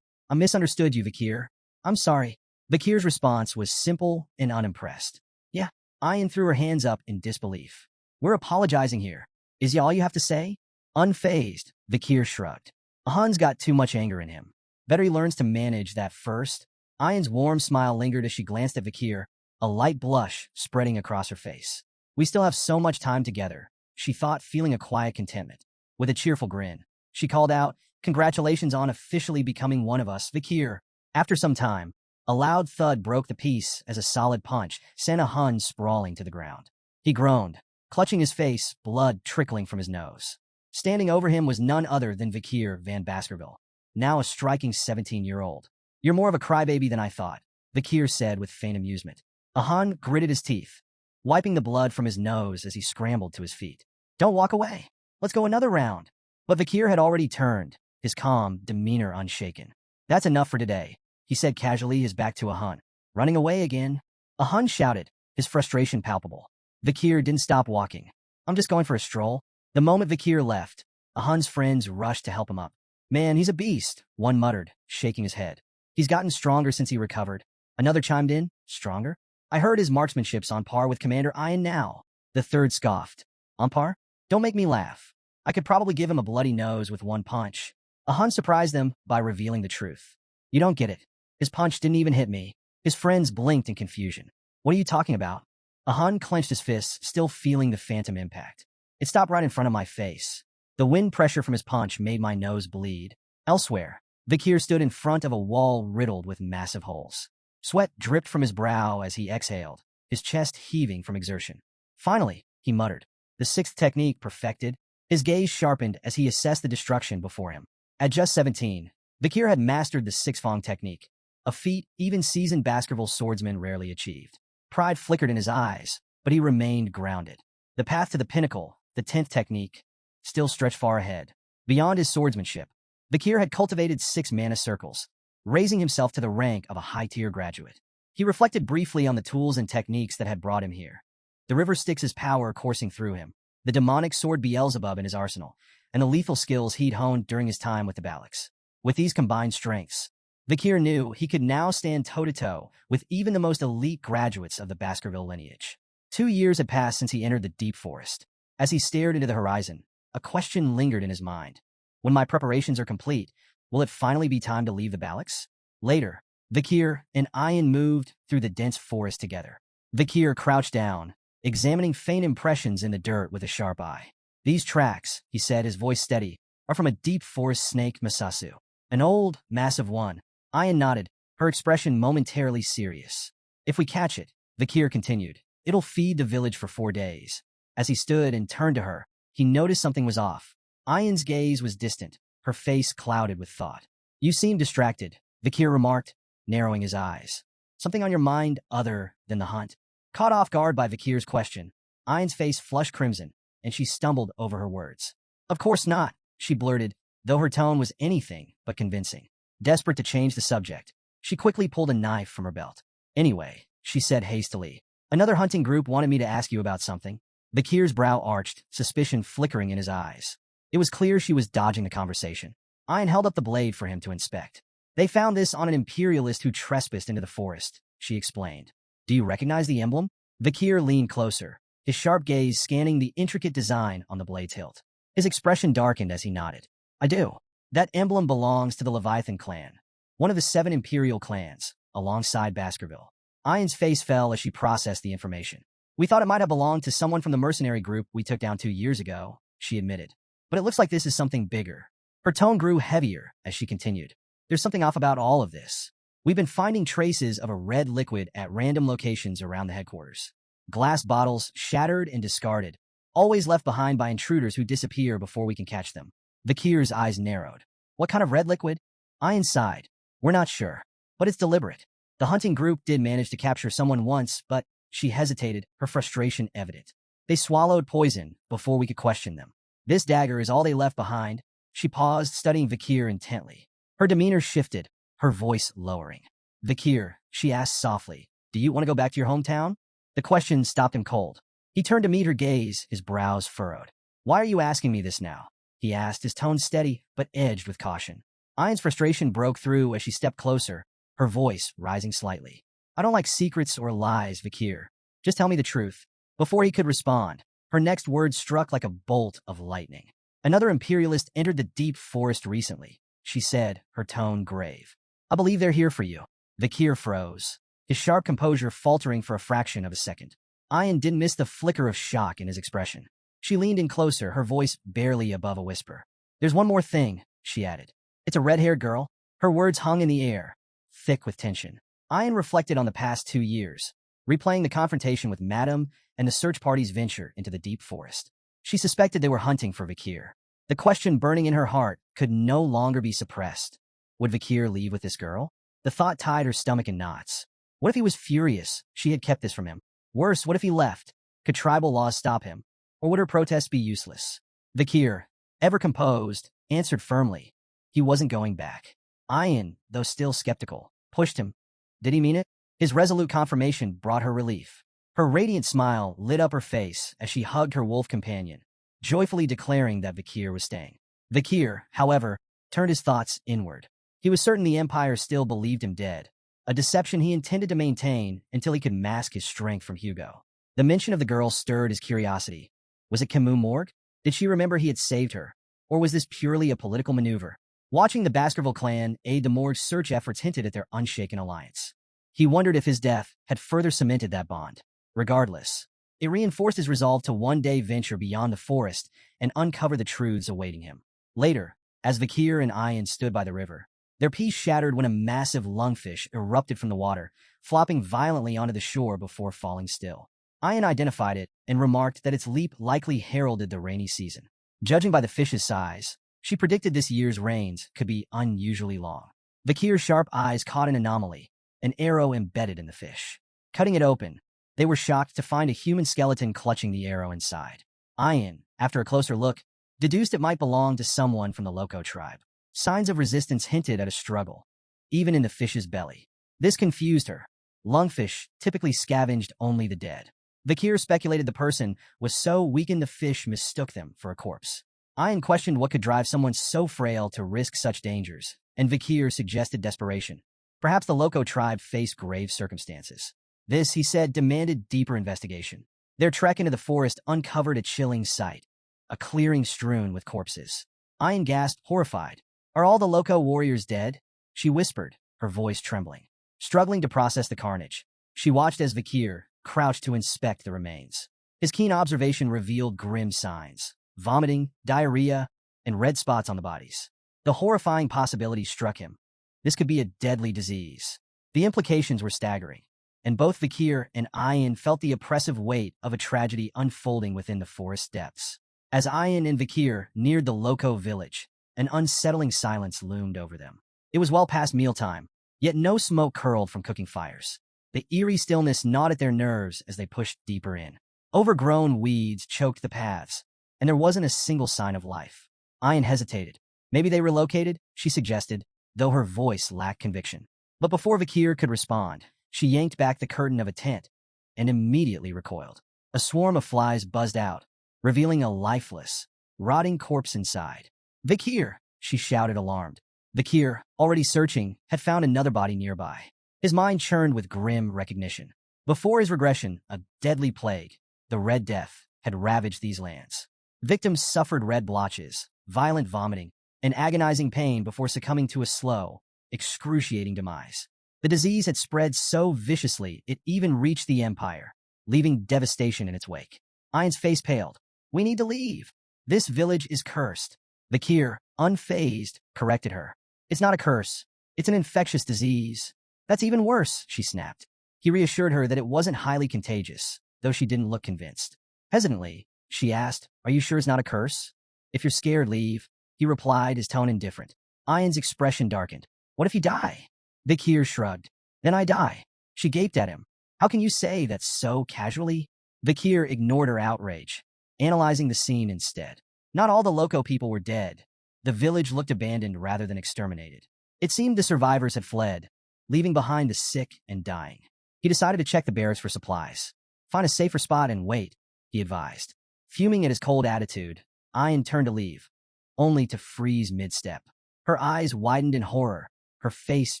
I misunderstood you, Vakir. I'm sorry. Vakir's response was simple and unimpressed. Yeah, Ayan threw her hands up in disbelief. We're apologizing here. Is all you have to say? Unfazed, Vakir shrugged. Ahan's got too much anger in him. Better he learns to manage that first. Ayan's warm smile lingered as she glanced at Vakir, a light blush spreading across her face. We still have so much time together, she thought, feeling a quiet contentment. With a cheerful grin, she called out, congratulations on officially becoming one of us, Vakir. After some time, a loud thud broke the peace as a solid punch sent Ahan sprawling to the ground. He groaned, clutching his face, blood trickling from his nose. Standing over him was none other than Vakir van Baskerville, now a striking 17-year-old. You're more of a crybaby than I thought, Vakir said with faint amusement. Ahan gritted his teeth, wiping the blood from his nose as he scrambled to his feet. Don't walk away. Let's go another round. But Vakir had already turned, his calm demeanor unshaken. That's enough for today, he said casually, his back to Ahan. Running away again? Ahan shouted, his frustration palpable. Vakir didn't stop walking. I'm just going for a stroll. The moment Vakir left, Ahan's friends rushed to help him up. Man, he's a beast, one muttered, shaking his head. He's gotten stronger since he recovered. Another chimed in, stronger? I heard his marksmanship's on par with Commander Ayan now. The third scoffed. On par? Don't make me laugh. I could probably give him a bloody nose with one punch. Ahan surprised them by revealing the truth. You don't get it. His punch didn't even hit me. His friends blinked in confusion. What are you talking about? Ahan clenched his fists, still feeling the phantom impact. It stopped right in front of my face. The wind pressure from his punch made my nose bleed. Elsewhere, Vakir stood in front of a wall riddled with massive holes. Sweat dripped from his brow as he exhaled, his chest heaving from exertion. Finally, he muttered, the sixth technique perfected. His gaze sharpened as he assessed the destruction before him. At just 17, Vakir had mastered the six-fong technique, a feat even seasoned Baskerville swordsmen rarely achieved. Pride flickered in his eyes, but he remained grounded. The path to the pinnacle, the 10th technique, still stretched far ahead. Beyond his swordsmanship, Vakir had cultivated 6 mana circles, raising himself to the rank of a high-tier graduate. He reflected briefly on the tools and techniques that had brought him here. The river Styx's power coursing through him, the demonic sword Beelzebub in his arsenal, and the lethal skills he'd honed during his time with the Balacs. With these combined strengths, Vakir knew he could now stand toe-to-toe with even the most elite graduates of the Baskerville lineage. 2 years had passed since he entered the deep forest. As he stared into the horizon, a question lingered in his mind. When my preparations are complete, will it finally be time to leave the Balacs? Later, Vakir and Ayan moved through the dense forest together. Vakir crouched down, examining faint impressions in the dirt with a sharp eye. These tracks, he said, his voice steady, are from a deep forest snake Masasu. An old, massive one. Ayan nodded, her expression momentarily serious. If we catch it, Vakir continued, it'll feed the village for 4 days. As he stood and turned to her, he noticed something was off. Ayan's gaze was distant, her face clouded with thought. You seem distracted, Vakir remarked, narrowing his eyes. Something on your mind other than the hunt? Caught off guard by Vakir's question, Ayan's face flushed crimson, and she stumbled over her words. Of course not, she blurted, though her tone was anything but convincing. Desperate to change the subject, she quickly pulled a knife from her belt. Anyway, she said hastily, another hunting group wanted me to ask you about something. Vakir's brow arched, suspicion flickering in his eyes. It was clear she was dodging the conversation. Ayan held up the blade for him to inspect. They found this on an imperialist who trespassed into the forest, she explained. Do you recognize the emblem? Vakir leaned closer, his sharp gaze scanning the intricate design on the blade's hilt. His expression darkened as he nodded. I do. That emblem belongs to the Leviathan clan, one of the 7 imperial clans, alongside Baskerville. Ayan's face fell as she processed the information. We thought it might have belonged to someone from the mercenary group we took down 2 years ago, she admitted. But it looks like this is something bigger. Her tone grew heavier as she continued. There's something off about all of this. We've been finding traces of a red liquid at random locations around the headquarters. Glass bottles, shattered and discarded, always left behind by intruders who disappear before we can catch them. Vakir's eyes narrowed. What kind of red liquid? Ayan sighed. We're not sure, but it's deliberate. The hunting group did manage to capture someone once, but she hesitated, her frustration evident. They swallowed poison before we could question them. This dagger is all they left behind. She paused, studying Vakir intently. Her demeanor shifted, her voice lowering. Vakir, she asked softly, do you want to go back to your hometown? The question stopped him cold. He turned to meet her gaze, his brows furrowed. Why are you asking me this now? He asked, his tone steady but edged with caution. Ayan's frustration broke through as she stepped closer, her voice rising slightly. I don't like secrets or lies, Vakir. Just tell me the truth. Before he could respond, her next words struck like a bolt of lightning. Another imperialist entered the deep forest recently, she said, her tone grave. I believe they're here for you. Vakir froze, his sharp composure faltering for a fraction of a second. Ayan didn't miss the flicker of shock in his expression. She leaned in closer, her voice barely above a whisper. There's one more thing, she added. It's a red-haired girl. Her words hung in the air, thick with tension. Ayan reflected on the past 2 years, replaying the confrontation with Madame and the search party's venture into the deep forest. She suspected they were hunting for Vakir. The question burning in her heart could no longer be suppressed. Would Vakir leave with this girl? The thought tied her stomach in knots. What if he was furious she had kept this from him? Worse, what if he left? Could tribal laws stop him? Or would her protests be useless? Vakir, ever composed, answered firmly. He wasn't going back. Ayan, though still skeptical, pushed him. Did he mean it? His resolute confirmation brought her relief. Her radiant smile lit up her face as she hugged her wolf companion, joyfully declaring that Vakir was staying. Vakir, however, turned his thoughts inward. He was certain the Empire still believed him dead, a deception he intended to maintain until he could mask his strength from Hugo. The mention of the girl stirred his curiosity. Was it Camus Morg? Did she remember he had saved her? Or was this purely a political maneuver? Watching the Baskerville clan aid the Morgs' search efforts hinted at their unshaken alliance. He wondered if his death had further cemented that bond. Regardless, it reinforced his resolve to one day venture beyond the forest and uncover the truths awaiting him. Later, as Vakir and Ayan stood by the river, their peace shattered when a massive lungfish erupted from the water, flopping violently onto the shore before falling still. Ayan identified it and remarked that its leap likely heralded the rainy season. Judging by the fish's size, she predicted this year's rains could be unusually long. Vakir's sharp eyes caught an anomaly, an arrow embedded in the fish. Cutting it open, they were shocked to find a human skeleton clutching the arrow inside. Ayan, after a closer look, deduced it might belong to someone from the Loco tribe. Signs of resistance hinted at a struggle, even in the fish's belly. This confused her. Lungfish typically scavenged only the dead. Vakir speculated the person was so weakened the fish mistook them for a corpse. Ayan questioned what could drive someone so frail to risk such dangers, and Vakir suggested desperation. Perhaps the Loco tribe faced grave circumstances. This, he said, demanded deeper investigation. Their trek into the forest uncovered a chilling sight, a clearing strewn with corpses. Ayan gasped, horrified. Are all the Loco warriors dead? She whispered, her voice trembling. Struggling to process the carnage, she watched as Vakir crouched to inspect the remains. His keen observation revealed grim signs: vomiting, diarrhea, and red spots on the bodies. The horrifying possibility struck him. This could be a deadly disease. The implications were staggering, and both Vakir and Ayan felt the oppressive weight of a tragedy unfolding within the forest depths. As Ayan and Vakir neared the Loco village, an unsettling silence loomed over them. It was well past mealtime, yet no smoke curled from cooking fires. The eerie stillness gnawed at their nerves as they pushed deeper in. Overgrown weeds choked the paths, and there wasn't a single sign of life. Ayan hesitated. Maybe they relocated, she suggested, though her voice lacked conviction. But before Vakir could respond, she yanked back the curtain of a tent and immediately recoiled. A swarm of flies buzzed out, revealing a lifeless, rotting corpse inside. Vakir, she shouted, alarmed. Vakir, already searching, had found another body nearby. His mind churned with grim recognition. Before his regression, a deadly plague, the Red Death, had ravaged these lands. Victims suffered red blotches, violent vomiting, and agonizing pain before succumbing to a slow, excruciating demise. The disease had spread so viciously it even reached the Empire, leaving devastation in its wake. Ayan's face paled. We need to leave. This village is cursed. Vakir, unfazed, corrected her. It's not a curse. It's an infectious disease. That's even worse, she snapped. He reassured her that it wasn't highly contagious, though she didn't look convinced. Hesitantly, she asked, Are you sure it's not a curse? If you're scared, leave, he replied, his tone indifferent. Ayan's expression darkened. What if you die? Vakir shrugged. Then I die. She gaped at him. How can you say that so casually? Vakir ignored her outrage, analyzing the scene instead. Not all the Loco people were dead. The village looked abandoned rather than exterminated. It seemed the survivors had fled, leaving behind the sick and dying. He decided to check the barracks for supplies. Find a safer spot and wait, he advised. Fuming at his cold attitude, Ayan turned to leave, only to freeze mid-step. Her eyes widened in horror, her face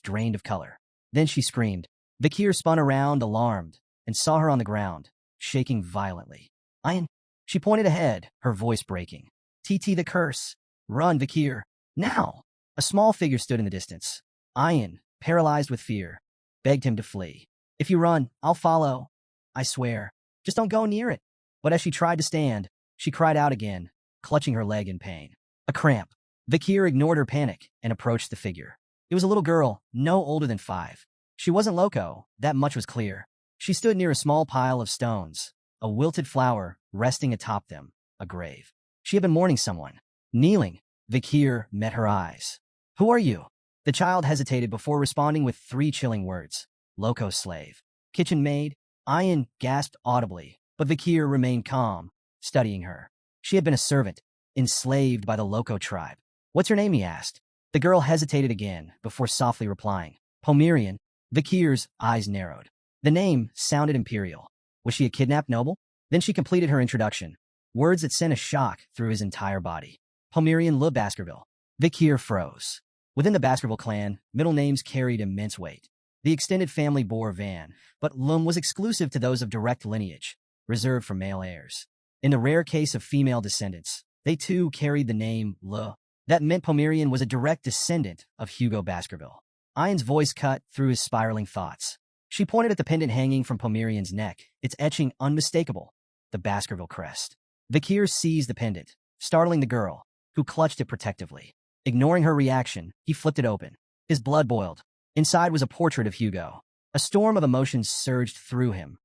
drained of color. Then she screamed. Vakir spun around, alarmed, and saw her on the ground, shaking violently. Ian. She pointed ahead, her voice breaking. TT the curse. Run, Vakir. Now. A small figure stood in the distance. Ian, paralyzed with fear, begged him to flee. If you run, I'll follow. I swear. Just don't go near it. But as she tried to stand, she cried out again, clutching her leg in pain. A cramp. Vakir ignored her panic and approached the figure. It was a little girl, no older than 5. She wasn't loco, that much was clear. She stood near a small pile of stones, a wilted flower resting atop them, a grave. She had been mourning someone. Kneeling, Vakir met her eyes. Who are you? The child hesitated before responding with 3 chilling words. Loco slave. Kitchen maid? Ian gasped audibly, but Vakir remained calm, studying her. She had been a servant, enslaved by the Loco tribe. What's your name, he asked. The girl hesitated again, before softly replying. Homerian. Vakir's eyes narrowed. The name sounded imperial. Was she a kidnapped noble? Then she completed her introduction, words that sent a shock through his entire body. Homerian Le Baskerville. Vakir froze. Within the Baskerville clan, middle names carried immense weight. The extended family bore Van, but Lum was exclusive to those of direct lineage, reserved for male heirs. In the rare case of female descendants, they too carried the name Le. That meant Homerian was a direct descendant of Hugo Baskerville. Ian's voice cut through his spiraling thoughts. She pointed at the pendant hanging from Pomerian's neck, its etching unmistakable, the Baskerville crest. Vakir seized the pendant, startling the girl, who clutched it protectively. Ignoring her reaction, he flipped it open. His blood boiled. Inside was a portrait of Hugo. A storm of emotions surged through him.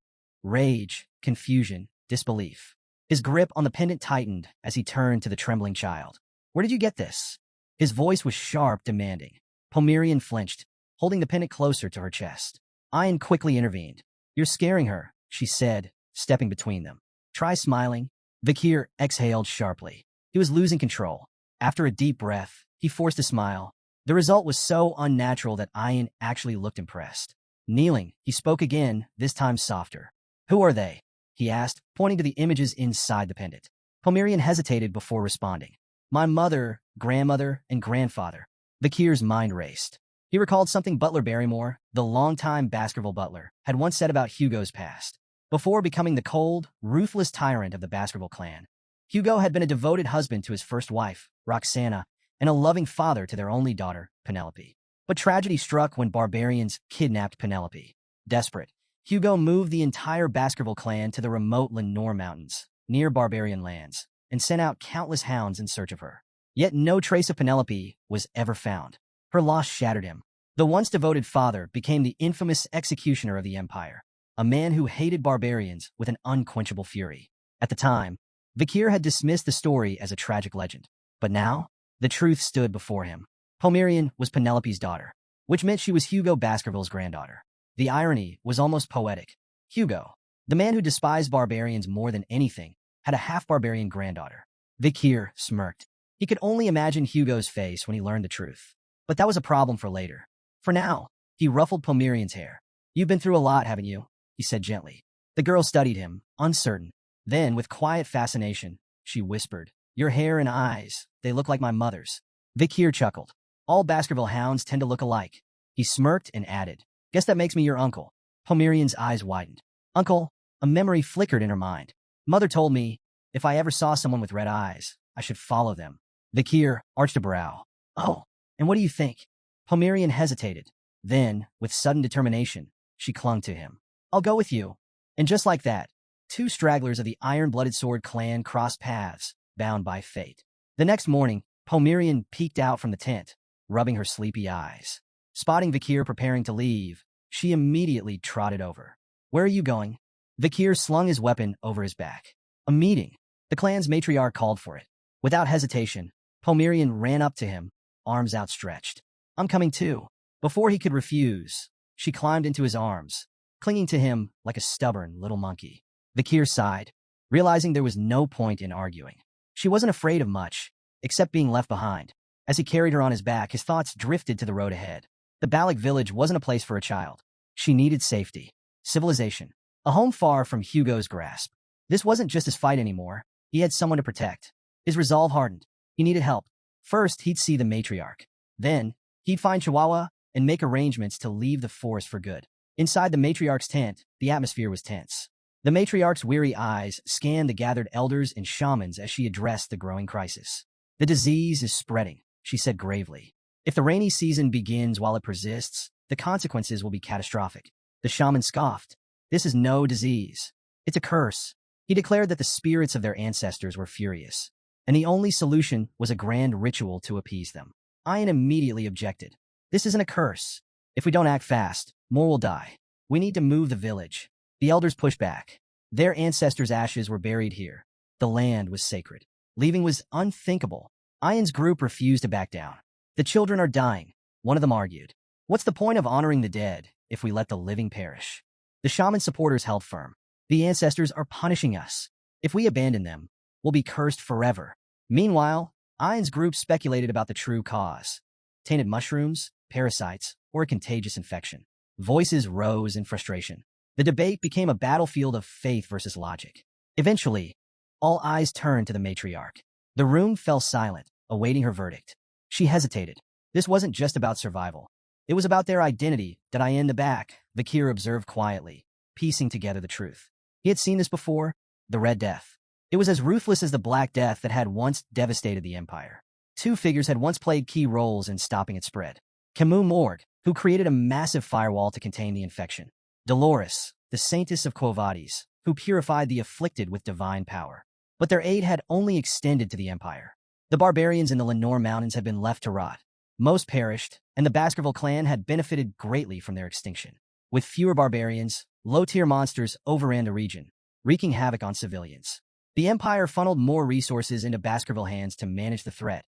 Rage, confusion, disbelief. His grip on the pendant tightened as he turned to the trembling child. Where did you get this? His voice was sharp, demanding. Pomerian flinched, holding the pendant closer to her chest. Ian quickly intervened. You're scaring her, she said, stepping between them. Try smiling. Vakir exhaled sharply. He was losing control. After a deep breath, he forced a smile. The result was so unnatural that Ian actually looked impressed. Kneeling, he spoke again, this time softer. Who are they? He asked, pointing to the images inside the pendant. Homerian hesitated before responding. My mother, grandmother, and grandfather. Vakir's mind raced. He recalled something Butler Barrymore, the longtime Baskerville butler, had once said about Hugo's past. Before becoming the cold, ruthless tyrant of the Baskerville clan, Hugo had been a devoted husband to his first wife, Roxana, and a loving father to their only daughter, Penelope. But tragedy struck when barbarians kidnapped Penelope. Desperate, Hugo moved the entire Baskerville clan to the remote Lenore Mountains, near barbarian lands, and sent out countless hounds in search of her. Yet no trace of Penelope was ever found. Her loss shattered him. The once devoted father became the infamous executioner of the empire, a man who hated barbarians with an unquenchable fury. At the time, Vakir had dismissed the story as a tragic legend. But now, the truth stood before him. Homerian was Penelope's daughter, which meant she was Hugo Baskerville's granddaughter. The irony was almost poetic. Hugo, the man who despised barbarians more than anything, had a half-barbarian granddaughter. Vakir smirked. He could only imagine Hugo's face when he learned the truth. But that was a problem for later. For now, he ruffled Pomerian's hair. You've been through a lot, haven't you? He said gently. The girl studied him, uncertain. Then, with quiet fascination, she whispered, Your hair and eyes, they look like my mother's. Vakir chuckled. All Baskerville hounds tend to look alike. He smirked and added, Guess that makes me your uncle. Pomerian's eyes widened. Uncle, a memory flickered in her mind. Mother told me, if I ever saw someone with red eyes, I should follow them. Vakir arched a brow. Oh, and what do you think? Homerian hesitated. Then, with sudden determination, she clung to him. I'll go with you. And just like that, 2 stragglers of the iron-blooded sword clan crossed paths, bound by fate. The next morning, Homerian peeked out from the tent, rubbing her sleepy eyes. Spotting Vakir preparing to leave, she immediately trotted over. Where are you going? Vakir slung his weapon over his back. A meeting. The clan's matriarch called for it. Without hesitation, Homerian ran up to him, arms outstretched. I'm coming too. Before he could refuse, she climbed into his arms, clinging to him like a stubborn little monkey. Vakir sighed, realizing there was no point in arguing. She wasn't afraid of much, except being left behind. As he carried her on his back, his thoughts drifted to the road ahead. The Balac village wasn't a place for a child. She needed safety, civilization, a home far from Hugo's grasp. This wasn't just his fight anymore. He had someone to protect. His resolve hardened. He needed help. First, he'd see the matriarch. Then, he'd find Chihuahua and make arrangements to leave the forest for good. Inside the matriarch's tent, the atmosphere was tense. The matriarch's weary eyes scanned the gathered elders and shamans as she addressed the growing crisis. The disease is spreading, she said gravely. If the rainy season begins while it persists, the consequences will be catastrophic. The shaman scoffed. This is no disease. It's a curse. He declared that the spirits of their ancestors were furious, and the only solution was a grand ritual to appease them. Ian immediately objected. This isn't a curse. If we don't act fast, more will die. We need to move the village. The elders pushed back. Their ancestors' ashes were buried here. The land was sacred. Leaving was unthinkable. Ian's group refused to back down. The children are dying, one of them argued. What's the point of honoring the dead if we let the living perish? The shaman supporters held firm. The ancestors are punishing us. If we abandon them, we'll be cursed forever. Meanwhile, Ian's group speculated about the true cause. Tainted mushrooms, parasites, or a contagious infection. Voices rose in frustration. The debate became a battlefield of faith versus logic. Eventually, all eyes turned to the matriarch. The room fell silent, awaiting her verdict. She hesitated. This wasn't just about survival. It was about their identity. Did I in the back? Vakir observed quietly, piecing together the truth. He had seen this before, the Red Death. It was as ruthless as the Black Death that had once devastated the Empire. Two figures had once played key roles in stopping its spread. Camus Morg, who created a massive firewall to contain the infection. Dolores, the saintess of Quo Vadis, who purified the afflicted with divine power. But their aid had only extended to the Empire. The barbarians in the Lenore Mountains had been left to rot. Most perished, and the Baskerville clan had benefited greatly from their extinction. With fewer barbarians, low-tier monsters overran the region, wreaking havoc on civilians. The Empire funneled more resources into Baskerville hands to manage the threat,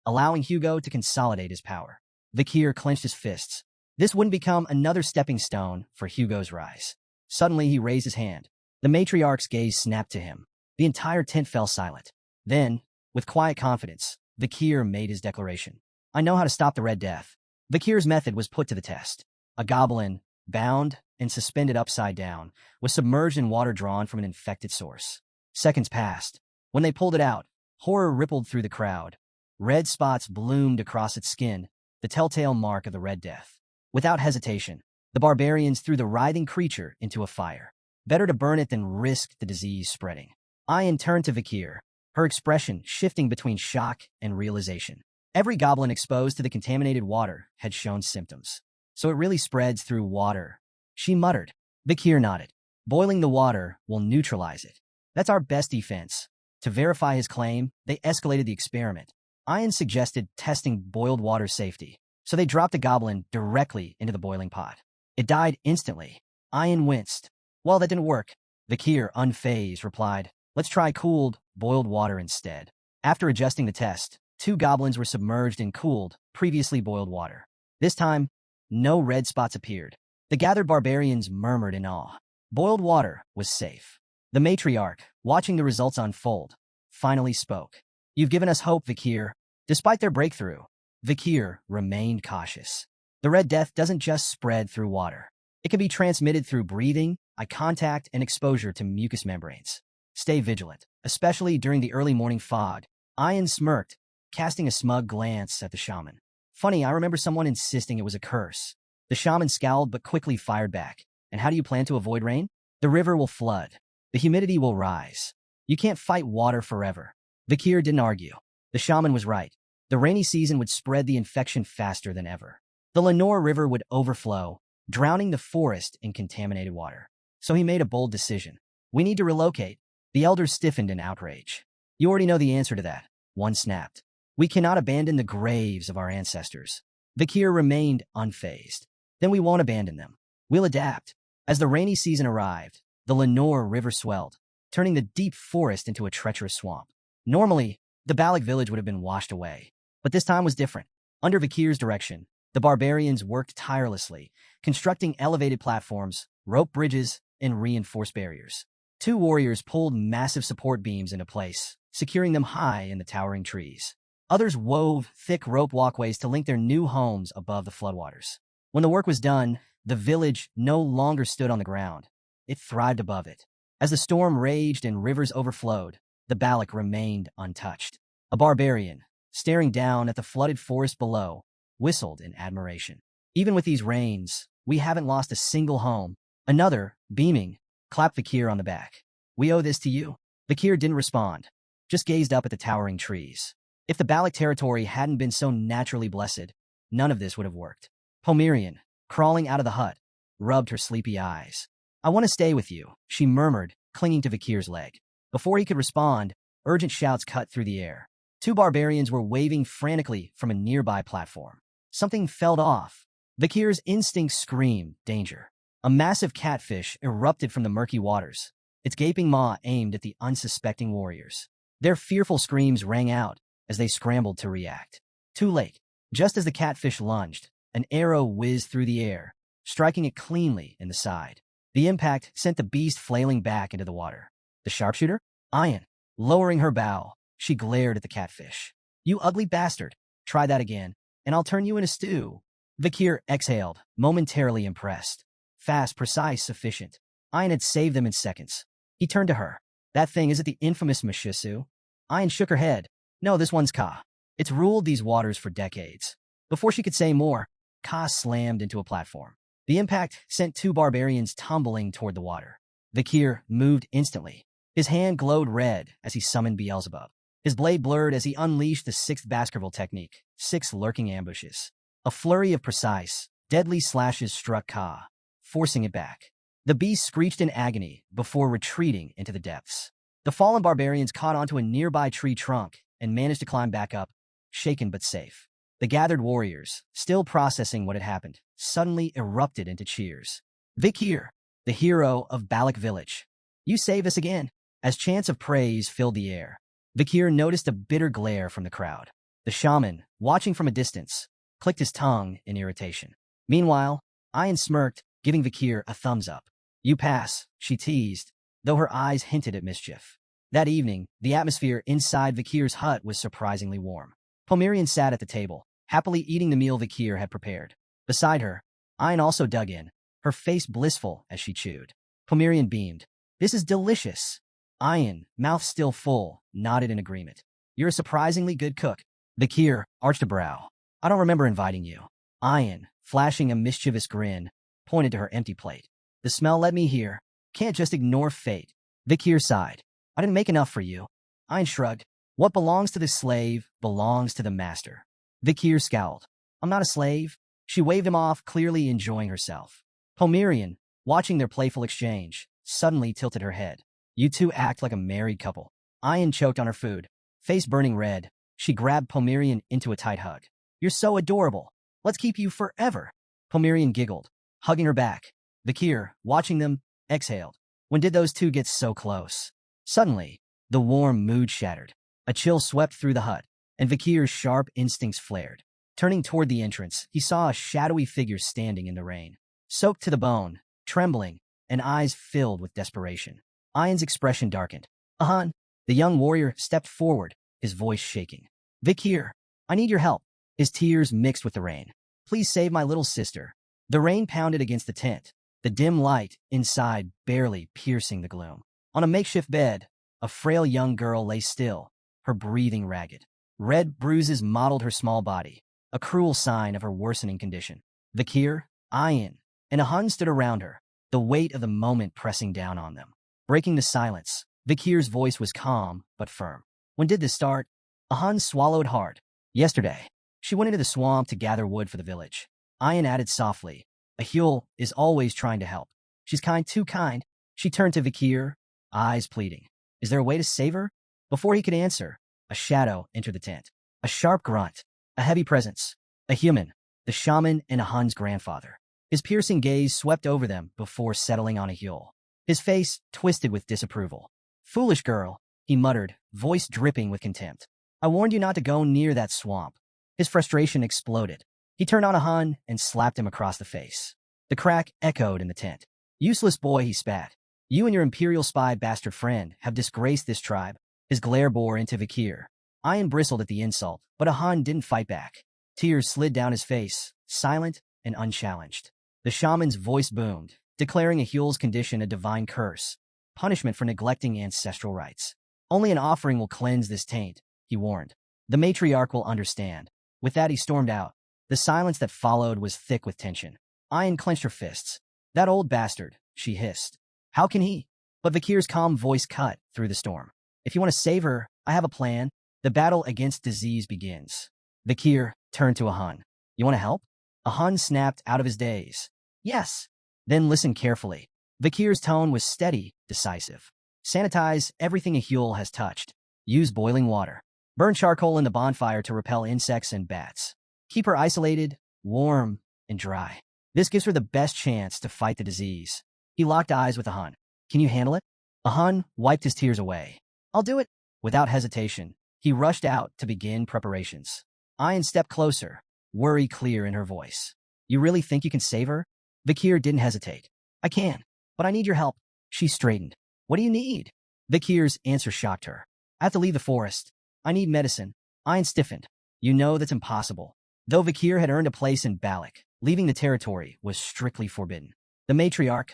allowing Hugo to consolidate his power. Vakir clenched his fists. This wouldn't become another stepping stone for Hugo's rise. Suddenly, he raised his hand. The matriarch's gaze snapped to him. The entire tent fell silent. Then, with quiet confidence, Vakir made his declaration. I know how to stop the Red Death. Vakir's method was put to the test. A goblin, bound and suspended upside down, was submerged in water drawn from an infected source. Seconds passed. When they pulled it out, horror rippled through the crowd. Red spots bloomed across its skin, the telltale mark of the Red Death. Without hesitation, the barbarians threw the writhing creature into a fire. Better to burn it than risk the disease spreading. Ian turned to Vakir, her expression shifting between shock and realization. Every goblin exposed to the contaminated water had shown symptoms. So it really spreads through water. She muttered. Vakir nodded. Boiling the water will neutralize it. That's our best defense. To verify his claim, they escalated the experiment. Ian suggested testing boiled water safety, so they dropped the goblin directly into the boiling pot. It died instantly. Ian winced. Well, that didn't work. Vakir, unfazed, replied, let's try cooled, boiled water instead. After adjusting the test, 2 goblins were submerged in cooled, previously boiled water. This time, no red spots appeared. The gathered barbarians murmured in awe. Boiled water was safe. The matriarch, watching the results unfold, finally spoke. You've given us hope, Vakir. Despite their breakthrough, Vakir remained cautious. The Red Death doesn't just spread through water. It can be transmitted through breathing, eye contact, and exposure to mucous membranes. Stay vigilant, especially during the early morning fog. Ian smirked, casting a smug glance at the shaman. Funny, I remember someone insisting it was a curse. The shaman scowled but quickly fired back. And how do you plan to avoid rain? The river will flood. The humidity will rise. You can't fight water forever. Vakir didn't argue. The shaman was right. The rainy season would spread the infection faster than ever. The Lenore River would overflow, drowning the forest in contaminated water. So he made a bold decision. We need to relocate. The elders stiffened in outrage. You already know the answer to that. One snapped. We cannot abandon the graves of our ancestors. Vakir remained unfazed. Then we won't abandon them. We'll adapt. As the rainy season arrived, the Lenore River swelled, turning the deep forest into a treacherous swamp. Normally, the Balac village would have been washed away. But this time was different. Under Vakir's direction, the barbarians worked tirelessly, constructing elevated platforms, rope bridges, and reinforced barriers. 2 warriors pulled massive support beams into place, securing them high in the towering trees. Others wove thick rope walkways to link their new homes above the floodwaters. When the work was done, the village no longer stood on the ground. It thrived above it. As the storm raged and rivers overflowed, the Balac remained untouched. A barbarian, staring down at the flooded forest below, whistled in admiration. Even with these rains, we haven't lost a single home. Another, beaming, clapped Vakir on the back. We owe this to you. Vakir didn't respond, just gazed up at the towering trees. If the Balac territory hadn't been so naturally blessed, none of this would have worked. Homerian, crawling out of the hut, rubbed her sleepy eyes. I want to stay with you, she murmured, clinging to Vakir's leg. Before he could respond, urgent shouts cut through the air. Two barbarians were waving frantically from a nearby platform. Something fell off. Vakir's instincts screamed, danger. A massive catfish erupted from the murky waters, its gaping maw aimed at the unsuspecting warriors. Their fearful screams rang out as they scrambled to react. Too late. Just as the catfish lunged, an arrow whizzed through the air, striking it cleanly in the side. The impact sent the beast flailing back into the water. The sharpshooter? Ian. Lowering her bow, she glared at the catfish. You ugly bastard. Try that again, and I'll turn you in a stew. Vakir exhaled, momentarily impressed. Fast, precise, sufficient. Ian had saved them in seconds. He turned to her. That thing, is it the infamous Mishisu? Ian shook her head. No, this one's Ka. It's ruled these waters for decades. Before she could say more, Ka slammed into a platform. The impact sent two barbarians tumbling toward the water. Vakir moved instantly. His hand glowed red as he summoned Beelzebub. His blade blurred as he unleashed the sixth Baskerville technique, 6 lurking ambushes. A flurry of precise, deadly slashes struck Ka, forcing it back. The beast screeched in agony before retreating into the depths. The fallen barbarians caught onto a nearby tree trunk and managed to climb back up, shaken but safe. The gathered warriors, still processing what had happened, suddenly erupted into cheers. Vakir, the hero of Balac Village. You save us again. As chants of praise filled the air, Vakir noticed a bitter glare from the crowd. The shaman, watching from a distance, clicked his tongue in irritation. Meanwhile, Ian smirked, giving Vakir a thumbs up. You pass, she teased, though her eyes hinted at mischief. That evening, the atmosphere inside Vakir's hut was surprisingly warm. Homerian sat at the table, happily eating the meal Vakir had prepared. Beside her, Ian also dug in, her face blissful as she chewed. Homerian beamed. This is delicious. Ian, mouth still full, nodded in agreement. You're a surprisingly good cook. Vakir arched a brow. I don't remember inviting you. Ian, flashing a mischievous grin, pointed to her empty plate. The smell led me here. Can't just ignore fate. Vakir sighed. I didn't make enough for you. Ian shrugged. What belongs to the slave belongs to the master. Vakir scowled. I'm not a slave. She waved him off, clearly enjoying herself. Homerian, watching their playful exchange, suddenly tilted her head. You two act like a married couple. Ian choked on her food. Face burning red, she grabbed Homerian into a tight hug. You're so adorable. Let's keep you forever. Homerian giggled, hugging her back. Vakir, watching them, exhaled. When did those two get so close? Suddenly, the warm mood shattered. A chill swept through the hut, and Vakir's sharp instincts flared. Turning toward the entrance, he saw a shadowy figure standing in the rain, soaked to the bone, trembling, and eyes filled with desperation. Ian's expression darkened. Ahan, the young warrior stepped forward, his voice shaking. Vakir, I need your help. His tears mixed with the rain. Please save my little sister. The rain pounded against the tent, the dim light inside barely piercing the gloom. On a makeshift bed, a frail young girl lay still, her breathing ragged. Red bruises mottled her small body, a cruel sign of her worsening condition. Vakir, Ian, and Ahan stood around her, the weight of the moment pressing down on them. Breaking the silence, Vakir's voice was calm but firm. When did this start? Ahan swallowed hard. Yesterday. She went into the swamp to gather wood for the village. Ian added softly. Ahul is always trying to help. She's kind, too kind. She turned to Vakir, eyes pleading. Is there a way to save her? Before he could answer, a shadow entered the tent. A sharp grunt, a heavy presence. A human, the shaman and Ahan's grandfather. His piercing gaze swept over them before settling on Ahul. His face twisted with disapproval. Foolish girl, he muttered, voice dripping with contempt. I warned you not to go near that swamp. His frustration exploded. He turned on Ahan and slapped him across the face. The crack echoed in the tent. Useless boy, he spat. You and your imperial spy bastard friend have disgraced this tribe. His glare bore into Vakir. Ian bristled at the insult, but Ahan didn't fight back. Tears slid down his face, silent and unchallenged. The shaman's voice boomed, declaring Ahul's condition a divine curse, punishment for neglecting ancestral rites. Only an offering will cleanse this taint, he warned. The matriarch will understand. With that, he stormed out. The silence that followed was thick with tension. Ayan clenched her fists. That old bastard, she hissed. How can he? But Vakir's calm voice cut through the storm. If you want to save her, I have a plan. The battle against disease begins. Vakir turned to a Hun. You want to help? A Hun snapped out of his daze. Yes. Then listen carefully. Vakir's tone was steady, decisive. Sanitize everything a Huel has touched. Use boiling water. Burn charcoal in the bonfire to repel insects and bats. Keep her isolated, warm, and dry. This gives her the best chance to fight the disease. He locked eyes with a Hun. Can you handle it? A Hun wiped his tears away. I'll do it. Without hesitation, he rushed out to begin preparations. Ayan stepped closer, worry clear in her voice. You really think you can save her? Vakir didn't hesitate. I can, but I need your help. She straightened. What do you need? Vakir's answer shocked her. I have to leave the forest. I need medicine. Ayan stiffened. You know that's impossible. Though Vakir had earned a place in Balac, leaving the territory was strictly forbidden. The matriarch,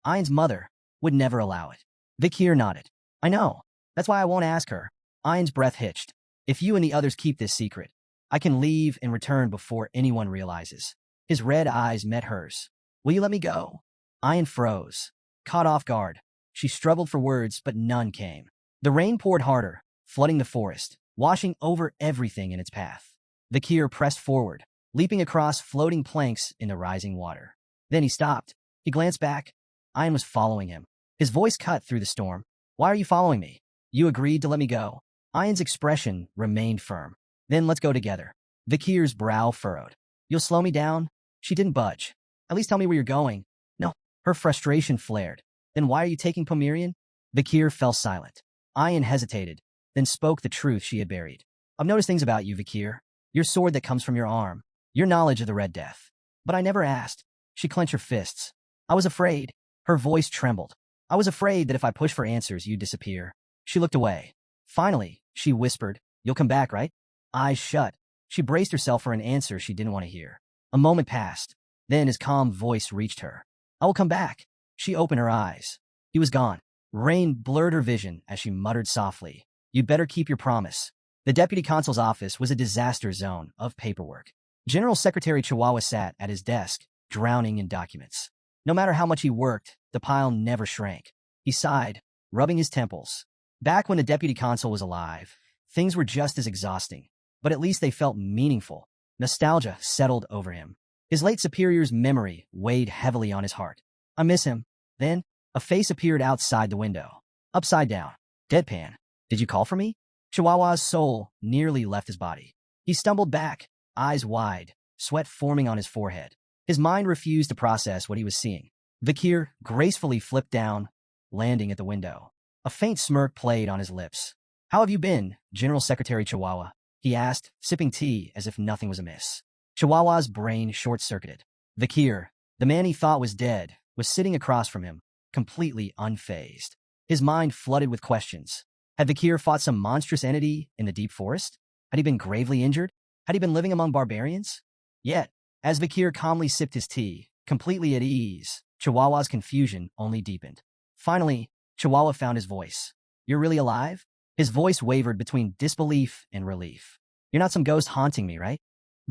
Ayan's mother, would never allow it. Vakir nodded. I know. That's why I won't ask her. Ayan's breath hitched. If you and the others keep this secret, I can leave and return before anyone realizes. His red eyes met hers. Will you let me go? Ayan froze. Caught off guard. She struggled for words, but none came. The rain poured harder, flooding the forest, washing over everything in its path. Vakir pressed forward, leaping across floating planks in the rising water. Then he stopped. He glanced back. Ayan was following him. His voice cut through the storm. Why are you following me? You agreed to let me go. Ayan's expression remained firm. Then let's go together. Vakir's brow furrowed. You'll slow me down? She didn't budge. At least tell me where you're going. No. Her frustration flared. Then why are you taking Pomerian? Vakir fell silent. Ayan hesitated, then spoke the truth she had buried. I've noticed things about you, Vakir. Your sword that comes from your arm. Your knowledge of the Red Death. But I never asked. She clenched her fists. I was afraid. Her voice trembled. I was afraid that if I pushed for answers, you'd disappear. She looked away. Finally, she whispered, You'll come back, right? Eyes shut. She braced herself for an answer she didn't want to hear. A moment passed. Then his calm voice reached her. I will come back. She opened her eyes. He was gone. Rain blurred her vision as she muttered softly. You'd better keep your promise. The deputy consul's office was a disaster zone of paperwork. General Secretary Chihuahua sat at his desk, drowning in documents. No matter how much he worked, the pile never shrank. He sighed, rubbing his temples. Back when the deputy consul was alive, things were just as exhausting, but at least they felt meaningful. Nostalgia settled over him. His late superior's memory weighed heavily on his heart. I miss him. Then, a face appeared outside the window. Upside down. Deadpan. Did you call for me? Chihuahua's soul nearly left his body. He stumbled back, eyes wide, sweat forming on his forehead. His mind refused to process what he was seeing. Vakir gracefully flipped down, landing at the window. A faint smirk played on his lips. How have you been, General Secretary Chihuahua? He asked, sipping tea as if nothing was amiss. Chihuahua's brain short-circuited. Vakir, the man he thought was dead, was sitting across from him, completely unfazed. His mind flooded with questions. Had Vakir fought some monstrous entity in the deep forest? Had he been gravely injured? Had he been living among barbarians? Yet, as Vakir calmly sipped his tea, completely at ease, Chihuahua's confusion only deepened. Finally, Chihuahua found his voice. You're really alive? His voice wavered between disbelief and relief. You're not some ghost haunting me, right?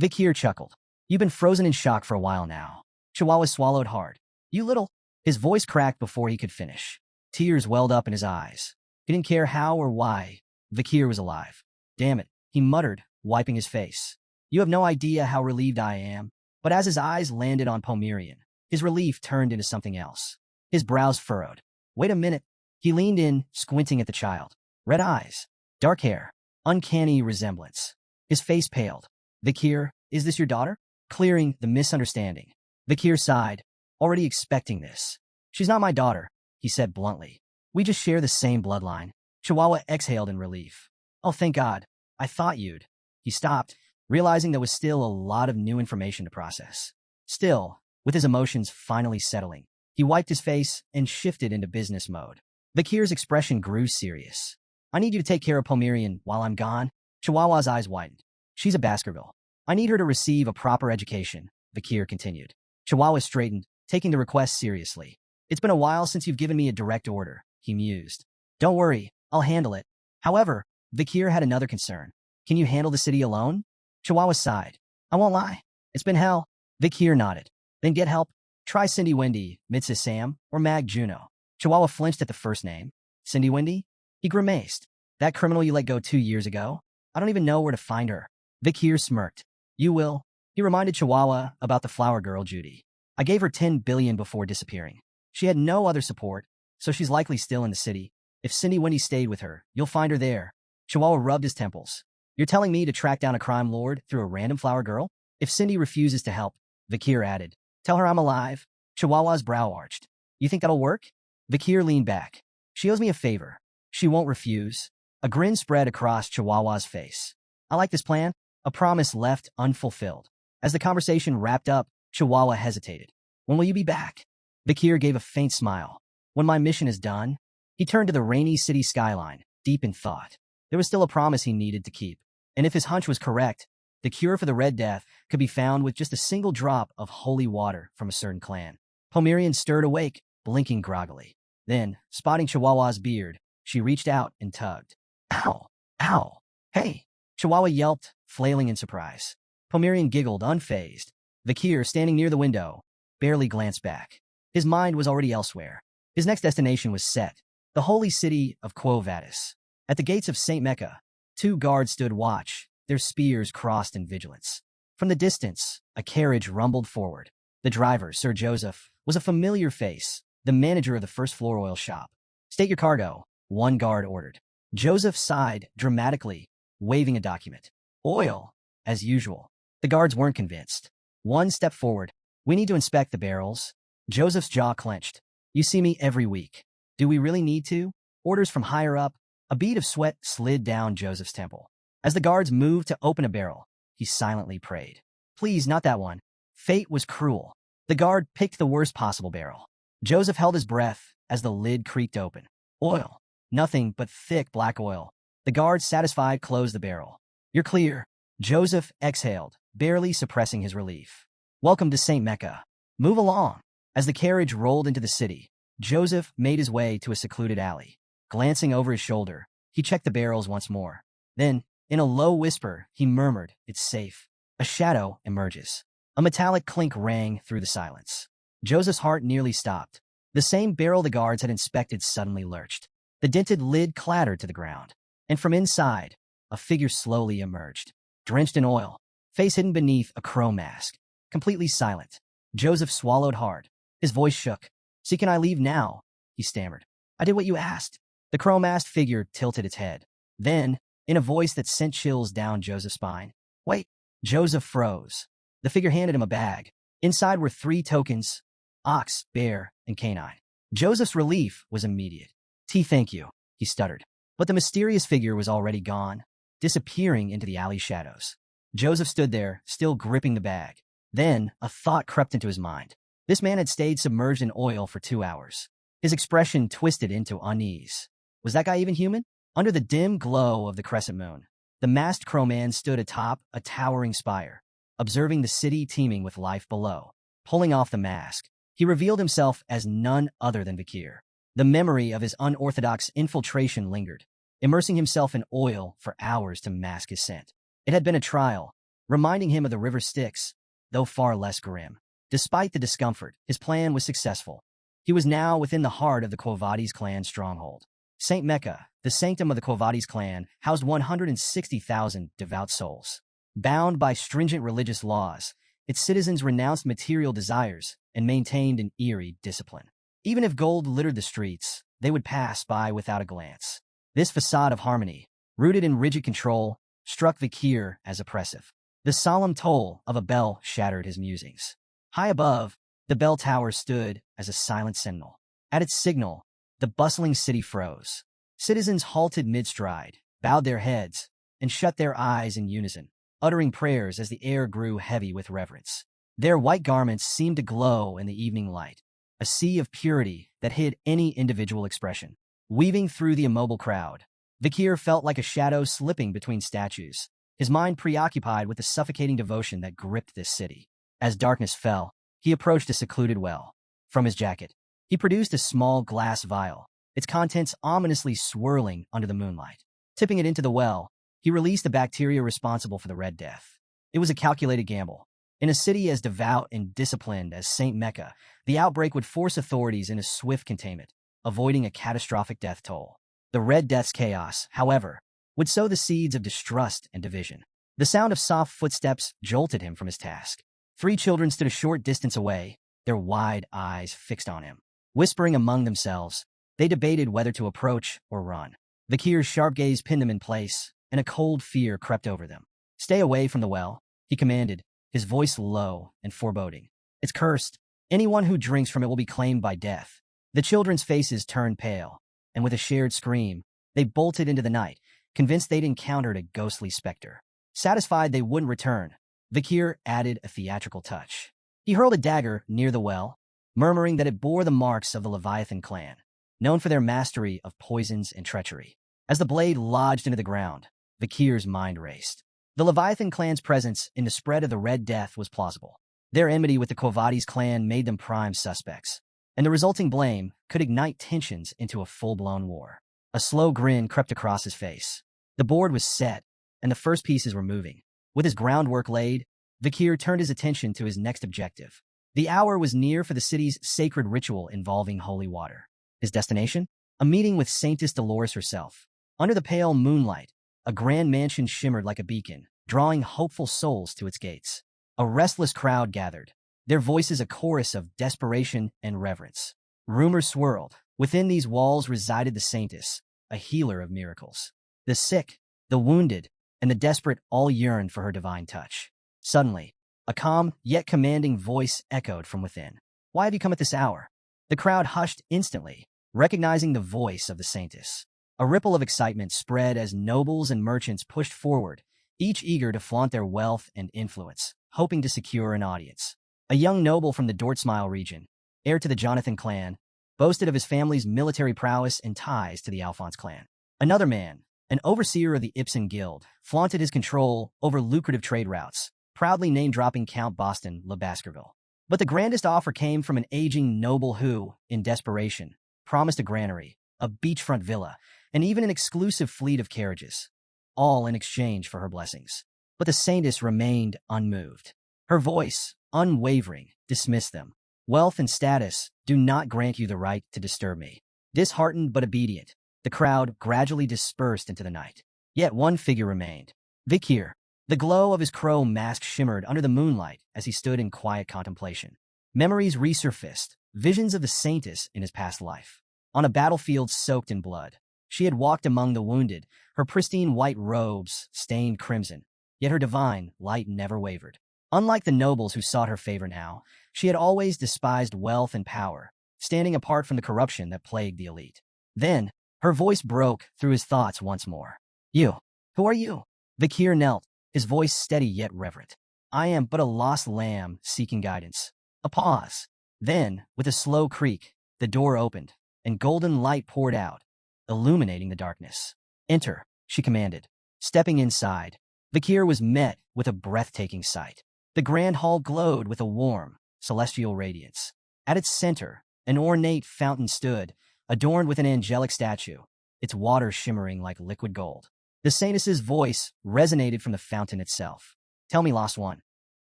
Vakir chuckled. You've been frozen in shock for a while now. Chihuahua swallowed hard. You little... His voice cracked before he could finish. Tears welled up in his eyes. He didn't care how or why Vakir was alive. Damn it, he muttered, wiping his face. You have no idea how relieved I am. But as his eyes landed on Pomerian, his relief turned into something else. His brows furrowed. Wait a minute. He leaned in, squinting at the child. Red eyes, dark hair, uncanny resemblance. His face paled. Vakir, is this your daughter? Clearing the misunderstanding. Vakir sighed, already expecting this. She's not my daughter, he said bluntly. We just share the same bloodline. Chihuahua exhaled in relief. Oh, thank God. I thought you'd. He stopped, realizing there was still a lot of new information to process. Still, with his emotions finally settling, he wiped his face and shifted into business mode. Vakir's expression grew serious. I need you to take care of Pomerian while I'm gone. Chihuahua's eyes widened. She's a Baskerville. I need her to receive a proper education, Vakir continued. Chihuahua straightened, taking the request seriously. It's been a while since you've given me a direct order, he mused. Don't worry, I'll handle it. However, Vakir had another concern. Can you handle the city alone? Chihuahua sighed. I won't lie. It's been hell. Vakir nodded. Then get help. Try Cindy Wendy, Mrs. Sam, or Mag Juno. Chihuahua flinched at the first name. Cindy Wendy? He grimaced. That criminal you let go 2 years ago? I don't even know where to find her. Vakir smirked. You will. He reminded Chihuahua about the flower girl Judy. I gave her 10 billion before disappearing. She had no other support, so she's likely still in the city. If Cindy Wendy stayed with her, you'll find her there. Chihuahua rubbed his temples. You're telling me to track down a crime lord through a random flower girl? If Cindy refuses to help, Vakir added, tell her I'm alive. Chihuahua's brow arched. You think that'll work? Vakir leaned back. She owes me a favor. She won't refuse. A grin spread across Chihuahua's face. I like this plan. A promise left unfulfilled. As the conversation wrapped up, Chihuahua hesitated. When will you be back? Vakir gave a faint smile. When my mission is done. He turned to the rainy city skyline, deep in thought. There was still a promise he needed to keep. And if his hunch was correct, the cure for the Red Death could be found with just a single drop of holy water from a certain clan. Homerian stirred awake, blinking groggily. Then, spotting Chihuahua's beard, she reached out and tugged. Ow! Ow! Hey! Chihuahua yelped, flailing in surprise. Homerian giggled, unfazed. Vakir, standing near the window, barely glanced back. His mind was already elsewhere. His next destination was set, the holy city of Quo Vadis. At the gates of St. Mecca, 2 guards stood watch, their spears crossed in vigilance. From the distance, a carriage rumbled forward. The driver, Sir Joseph, was a familiar face, the manager of the first-floor oil shop. State your cargo, one guard ordered. Joseph sighed dramatically, waving a document. Oil, as usual. The guards weren't convinced. One stepped forward. We need to inspect the barrels. Joseph's jaw clenched. You see me every week. Do we really need to? Orders from higher up. A bead of sweat slid down Joseph's temple. As the guards moved to open a barrel, he silently prayed. Please, not that one. Fate was cruel. The guard picked the worst possible barrel. Joseph held his breath as the lid creaked open. Oil. Nothing but thick black oil. The guard, satisfied, closed the barrel. You're clear. Joseph exhaled, barely suppressing his relief. Welcome to St. Mecca. Move along. As the carriage rolled into the city, Joseph made his way to a secluded alley. Glancing over his shoulder, he checked the barrels once more. Then, in a low whisper, he murmured, It's safe. A shadow emerges. A metallic clink rang through the silence. Joseph's heart nearly stopped. The same barrel the guards had inspected suddenly lurched. The dented lid clattered to the ground. And from inside, a figure slowly emerged. Drenched in oil, face hidden beneath a crow mask. Completely silent. Joseph swallowed hard. His voice shook. See, can I leave now? He stammered. I did what you asked. The crow-masked figure tilted its head. Then, in a voice that sent chills down Joseph's spine, Wait. Joseph froze. The figure handed him a bag. Inside were 3 tokens, ox, bear, and canine. Joseph's relief was immediate. Thank you, he stuttered. But the mysterious figure was already gone, disappearing into the alley shadows. Joseph stood there, still gripping the bag. Then, a thought crept into his mind. This man had stayed submerged in oil for 2 hours. His expression twisted into unease. Was that guy even human? Under the dim glow of the crescent moon, the masked crowman stood atop a towering spire, observing the city teeming with life below. Pulling off the mask, he revealed himself as none other than Vakir. The memory of his unorthodox infiltration lingered, immersing himself in oil for hours to mask his scent. It had been a trial, reminding him of the river Styx, though far less grim. Despite the discomfort, his plan was successful. He was now within the heart of the Quo Vadis clan stronghold. St. Mecca, the sanctum of the Quo Vadis clan, housed 160,000 devout souls. Bound by stringent religious laws, its citizens renounced material desires and maintained an eerie discipline. Even if gold littered the streets, they would pass by without a glance. This facade of harmony, rooted in rigid control, struck Vakir as oppressive. The solemn toll of a bell shattered his musings. High above, the bell tower stood as a silent sentinel. At its signal, the bustling city froze. Citizens halted mid-stride, bowed their heads, and shut their eyes in unison, uttering prayers as the air grew heavy with reverence. Their white garments seemed to glow in the evening light, a sea of purity that hid any individual expression. Weaving through the immobile crowd, Vakir felt like a shadow slipping between statues, his mind preoccupied with the suffocating devotion that gripped this city. As darkness fell, he approached a secluded well. From his jacket, he produced a small glass vial, its contents ominously swirling under the moonlight. Tipping it into the well, he released the bacteria responsible for the Red Death. It was a calculated gamble, In a city as devout and disciplined as St. Mecca, the outbreak would force authorities into swift containment, avoiding a catastrophic death toll. The Red Death's chaos, however, would sow the seeds of distrust and division. The sound of soft footsteps jolted him from his task. 3 children stood a short distance away, their wide eyes fixed on him. Whispering among themselves, they debated whether to approach or run. Vakir's sharp gaze pinned them in place, and a cold fear crept over them. "Stay away from the well," he commanded, his voice low and foreboding. "It's cursed. Anyone who drinks from it will be claimed by death." The children's faces turned pale, and with a shared scream, they bolted into the night, convinced they'd encountered a ghostly specter. Satisfied they wouldn't return, Vakir added a theatrical touch. He hurled a dagger near the well, murmuring that it bore the marks of the Leviathan clan, known for their mastery of poisons and treachery. As the blade lodged into the ground, Vakir's mind raced. The Leviathan clan's presence in the spread of the Red Death was plausible. Their enmity with the Quo Vadis clan made them prime suspects, and the resulting blame could ignite tensions into a full-blown war. A slow grin crept across his face. The board was set, and the first pieces were moving. With his groundwork laid, Vakir turned his attention to his next objective. The hour was near for the city's sacred ritual involving holy water. His destination? A meeting with Saintess Dolores herself. Under the pale moonlight, a grand mansion shimmered like a beacon, drawing hopeful souls to its gates. A restless crowd gathered, their voices a chorus of desperation and reverence. Rumors swirled. Within these walls resided the Saintess, a healer of miracles. The sick, the wounded, and the desperate all yearned for her divine touch. Suddenly, a calm yet commanding voice echoed from within. "Why have you come at this hour?" The crowd hushed instantly, recognizing the voice of the Saintess. A ripple of excitement spread as nobles and merchants pushed forward, each eager to flaunt their wealth and influence, hoping to secure an audience. A young noble from the Dortsmile region, heir to the Jonathan clan, boasted of his family's military prowess and ties to the Alphonse clan. Another man, an overseer of the Ibsen Guild, flaunted his control over lucrative trade routes, proudly name-dropping Count Boston Le Baskerville. But the grandest offer came from an aging noble who, in desperation, promised a granary, a beachfront villa, and even an exclusive fleet of carriages, all in exchange for her blessings. But the Saintess remained unmoved. Her voice, unwavering, dismissed them. "Wealth and status do not grant you the right to disturb me." Disheartened but obedient, the crowd gradually dispersed into the night. Yet one figure remained. Vakir. The glow of his crow mask shimmered under the moonlight as he stood in quiet contemplation. Memories resurfaced, visions of the Saintess in his past life. On a battlefield soaked in blood, she had walked among the wounded, her pristine white robes stained crimson, yet her divine light never wavered. Unlike the nobles who sought her favor now, she had always despised wealth and power, standing apart from the corruption that plagued the elite. Then, her voice broke through his thoughts once more. "You, who are you?" Vakir knelt, his voice steady yet reverent. "I am but a lost lamb seeking guidance." A pause. Then, with a slow creak, the door opened, and golden light poured out, illuminating the darkness. "Enter," she commanded. Stepping inside, Vakir was met with a breathtaking sight. The grand hall glowed with a warm, celestial radiance. At its center, an ornate fountain stood, adorned with an angelic statue, its water shimmering like liquid gold. The Saintess's voice resonated from the fountain itself. "Tell me, lost one,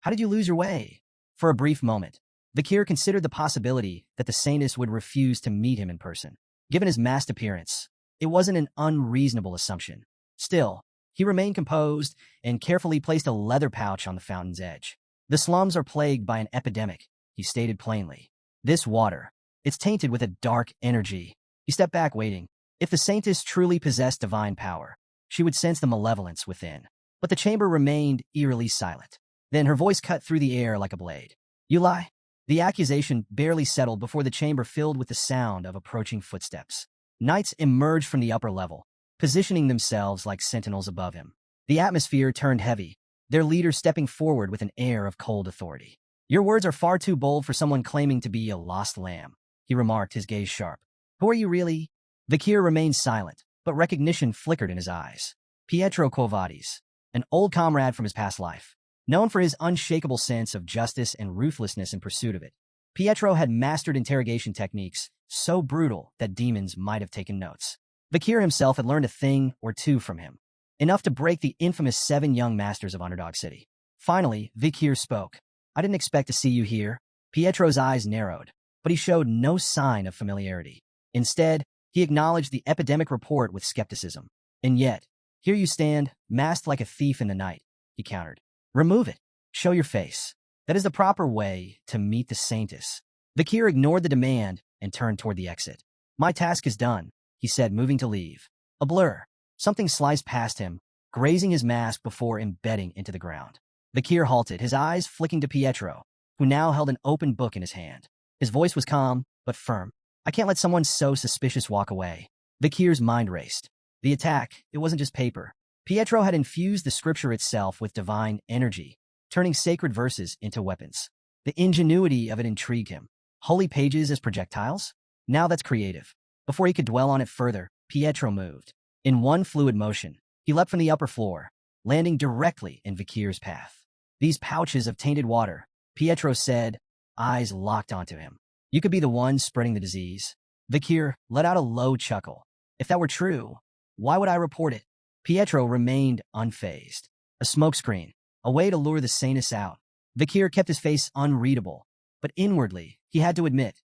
how did you lose your way?" For a brief moment, Vakir considered the possibility that the Saintess would refuse to meet him in person. Given his masked appearance, it wasn't an unreasonable assumption. Still, he remained composed and carefully placed a leather pouch on the fountain's edge. "The slums are plagued by an epidemic," he stated plainly. "This water, it's tainted with a dark energy." He stepped back, waiting. If the Saintess truly possessed divine power, she would sense the malevolence within. But the chamber remained eerily silent. Then her voice cut through the air like a blade. "You lie." The accusation barely settled before the chamber filled with the sound of approaching footsteps. Knights emerged from the upper level, positioning themselves like sentinels above him. The atmosphere turned heavy, their leader stepping forward with an air of cold authority. "Your words are far too bold for someone claiming to be a lost lamb," he remarked, his gaze sharp. "Who are you really?" Vakir remained silent, but recognition flickered in his eyes. Pietro Quo Vadis, an old comrade from his past life. Known for his unshakable sense of justice and ruthlessness in pursuit of it, Pietro had mastered interrogation techniques so brutal that demons might have taken notes. Vakir himself had learned a thing or two from him, enough to break the infamous 7 young masters of Underdog City. Finally, Vakir spoke. I didn't expect to see you here. Pietro's eyes narrowed, but he showed no sign of familiarity. Instead, he acknowledged the epidemic report with skepticism. And yet, here you stand, masked like a thief in the night, he countered. Remove it. Show your face. That is the proper way to meet the Saintess. Vakir ignored the demand and turned toward the exit. My task is done, he said, moving to leave. A blur. Something sliced past him, grazing his mask before embedding into the ground. Vakir halted, his eyes flicking to Pietro, who now held an open book in his hand. His voice was calm, but firm. I can't let someone so suspicious walk away. Vakir's mind raced. The attack, it wasn't just paper. Pietro had infused the scripture itself with divine energy, turning sacred verses into weapons. The ingenuity of it intrigued him. Holy pages as projectiles? Now that's creative. Before he could dwell on it further, Pietro moved. In one fluid motion, he leapt from the upper floor, landing directly in Vakir's path. These pouches of tainted water, Pietro said, eyes locked onto him. You could be the one spreading the disease. Vakir let out a low chuckle. If that were true, why would I report it? Pietro remained unfazed. A smokescreen, a way to lure the Saintess out. Vakir kept his face unreadable, but inwardly, he had to admit,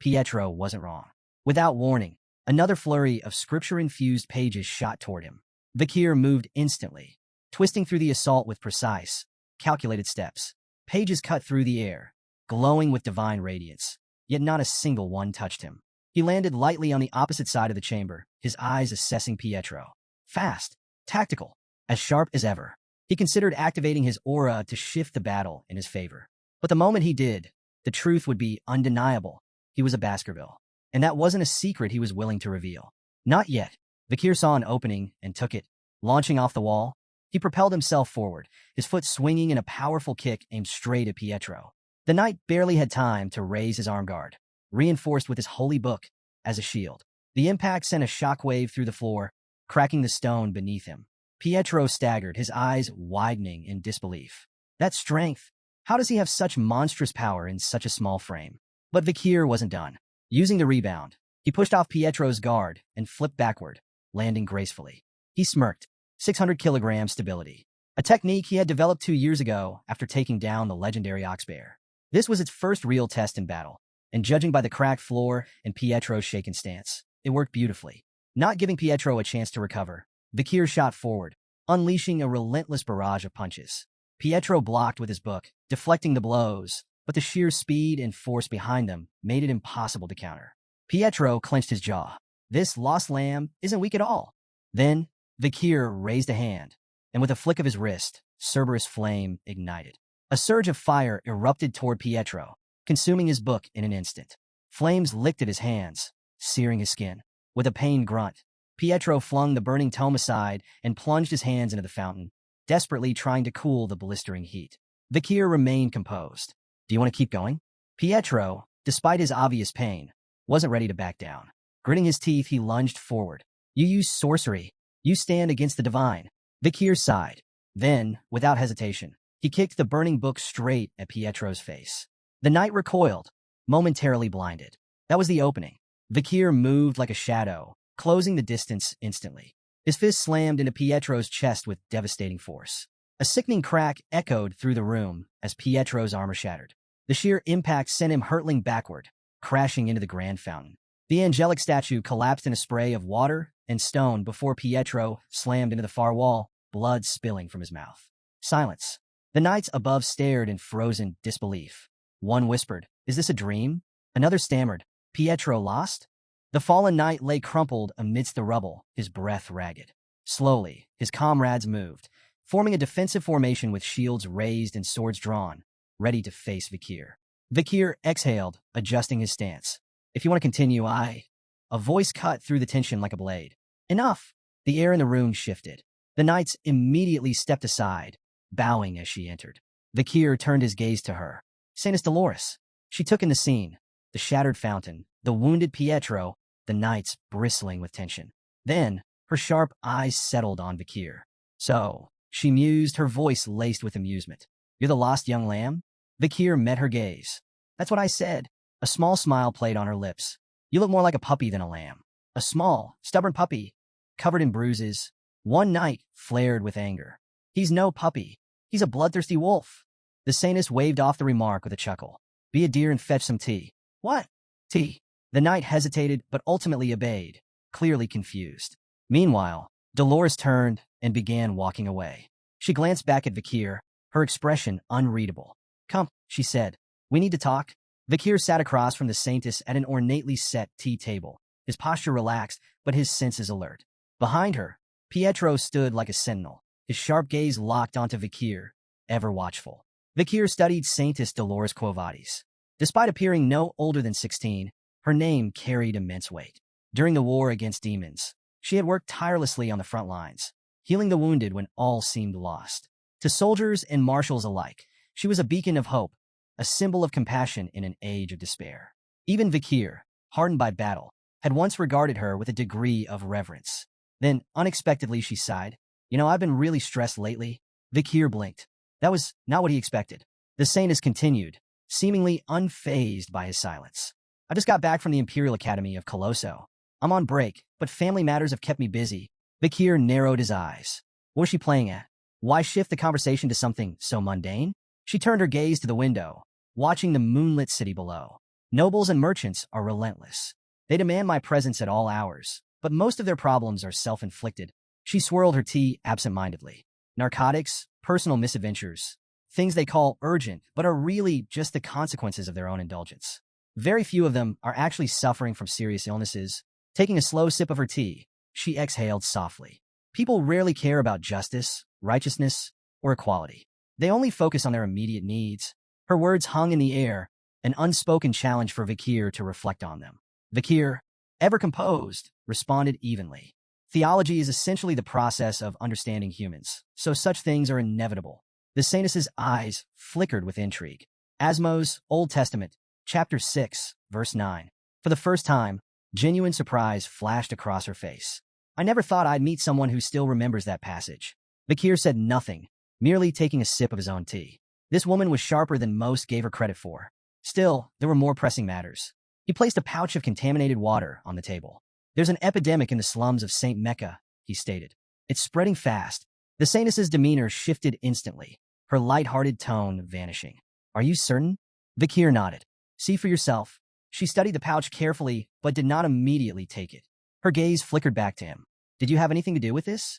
Pietro wasn't wrong. Without warning, another flurry of scripture-infused pages shot toward him. Vakir moved instantly, twisting through the assault with precise, calculated steps. Pages cut through the air, glowing with divine radiance, yet not a single one touched him. He landed lightly on the opposite side of the chamber, his eyes assessing Pietro. Fast, tactical, as sharp as ever. He considered activating his aura to shift the battle in his favor. But the moment he did, the truth would be undeniable. He was a Baskerville. And that wasn't a secret he was willing to reveal. Not yet. Vakir saw an opening and took it. Launching off the wall, he propelled himself forward, his foot swinging in a powerful kick aimed straight at Pietro. The knight barely had time to raise his arm guard, reinforced with his holy book as a shield. The impact sent a shockwave through the floor, cracking the stone beneath him. Pietro staggered, his eyes widening in disbelief. That strength! How does he have such monstrous power in such a small frame? But Vakir wasn't done. Using the rebound, he pushed off Pietro's guard and flipped backward, landing gracefully. He smirked. 600 kilogram stability. A technique he had developed 2 years ago after taking down the legendary Oxbear. This was its first real test in battle, and judging by the cracked floor and Pietro's shaken stance, it worked beautifully. Not giving Pietro a chance to recover, Vakir shot forward, unleashing a relentless barrage of punches. Pietro blocked with his book, deflecting the blows, but the sheer speed and force behind them made it impossible to counter. Pietro clenched his jaw. This lost lamb isn't weak at all. Then, Vakir raised a hand, and with a flick of his wrist, Cerberus flame ignited. A surge of fire erupted toward Pietro, consuming his book in an instant. Flames licked at his hands, searing his skin. With a pained grunt, Pietro flung the burning tome aside and plunged his hands into the fountain, desperately trying to cool the blistering heat. Vakir remained composed. Do you want to keep going? Pietro, despite his obvious pain, wasn't ready to back down. Gritting his teeth, he lunged forward. You use sorcery. You stand against the divine. Vakir sighed. Then, without hesitation, he kicked the burning book straight at Pietro's face. The knight recoiled, momentarily blinded. That was the opening. Vakir moved like a shadow, closing the distance instantly. His fist slammed into Pietro's chest with devastating force. A sickening crack echoed through the room as Pietro's armor shattered. The sheer impact sent him hurtling backward, crashing into the grand fountain. The angelic statue collapsed in a spray of water and stone before Pietro slammed into the far wall, blood spilling from his mouth. Silence. The knights above stared in frozen disbelief. One whispered, "Is this a dream?" Another stammered, "Pietro lost?" The fallen knight lay crumpled amidst the rubble, his breath ragged. Slowly, his comrades moved, forming a defensive formation with shields raised and swords drawn, ready to face Vakir. Vakir exhaled, adjusting his stance. "If you want to continue, A voice cut through the tension like a blade. "Enough!" The air in the room shifted. The knights immediately stepped aside, bowing as she entered. Vakir turned his gaze to her. Saintess Dolores. She took in the scene, the shattered fountain, the wounded Pietro, the knights bristling with tension. Then, her sharp eyes settled on Vakir. "So," she mused, her voice laced with amusement. "You're the lost young lamb?" Vakir met her gaze. "That's what I said." A small smile played on her lips. "You look more like a puppy than a lamb. A small, stubborn puppy, covered in bruises." One knight flared with anger. "He's no puppy. He's a bloodthirsty wolf." The Saintess waved off the remark with a chuckle. Be a dear and fetch some tea. What? Tea. The knight hesitated, but ultimately obeyed, clearly confused. Meanwhile, Dolores turned and began walking away. She glanced back at Vakir, her expression unreadable. Come, she said. We need to talk. Vakir sat across from the Saintess at an ornately set tea table, his posture relaxed, but his senses alert. Behind her, Pietro stood like a sentinel, his sharp gaze locked onto Vakir, ever watchful. Vakir studied Saintess Dolores Quo Vadis. Despite appearing no older than 16, her name carried immense weight. During the war against demons, she had worked tirelessly on the front lines, healing the wounded when all seemed lost. To soldiers and marshals alike, she was a beacon of hope, a symbol of compassion in an age of despair. Even Vakir, hardened by battle, had once regarded her with a degree of reverence. Then, unexpectedly, she sighed. I've been really stressed lately. Vakir blinked. That was not what he expected. The Saintess continued, seemingly unfazed by his silence. I just got back from the Imperial Academy of Colosso. I'm on break, but family matters have kept me busy. Vakir narrowed his eyes. What was she playing at? Why shift the conversation to something so mundane? She turned her gaze to the window, watching the moonlit city below. Nobles and merchants are relentless. They demand my presence at all hours, but most of their problems are self-inflicted. She swirled her tea absent-mindedly. Narcotics, personal misadventures, things they call urgent, but are really just the consequences of their own indulgence. Very few of them are actually suffering from serious illnesses. Taking a slow sip of her tea, she exhaled softly. People rarely care about justice, righteousness, or equality. They only focus on their immediate needs. Her words hung in the air, an unspoken challenge for Vakir to reflect on them. Vakir, ever composed, responded evenly. Theology is essentially the process of understanding humans, so such things are inevitable. The Saintess's eyes flickered with intrigue. Asmo's Old Testament, chapter 6, verse 9. For the first time, genuine surprise flashed across her face. I never thought I'd meet someone who still remembers that passage. Vakir said nothing, merely taking a sip of his own tea. This woman was sharper than most gave her credit for. Still, there were more pressing matters. He placed a pouch of contaminated water on the table. There's an epidemic in the slums of St. Mecca, he stated. It's spreading fast. The Saintess's demeanor shifted instantly, her light-hearted tone vanishing. Are you certain? Vakir nodded. See for yourself. She studied the pouch carefully, but did not immediately take it. Her gaze flickered back to him. Did you have anything to do with this?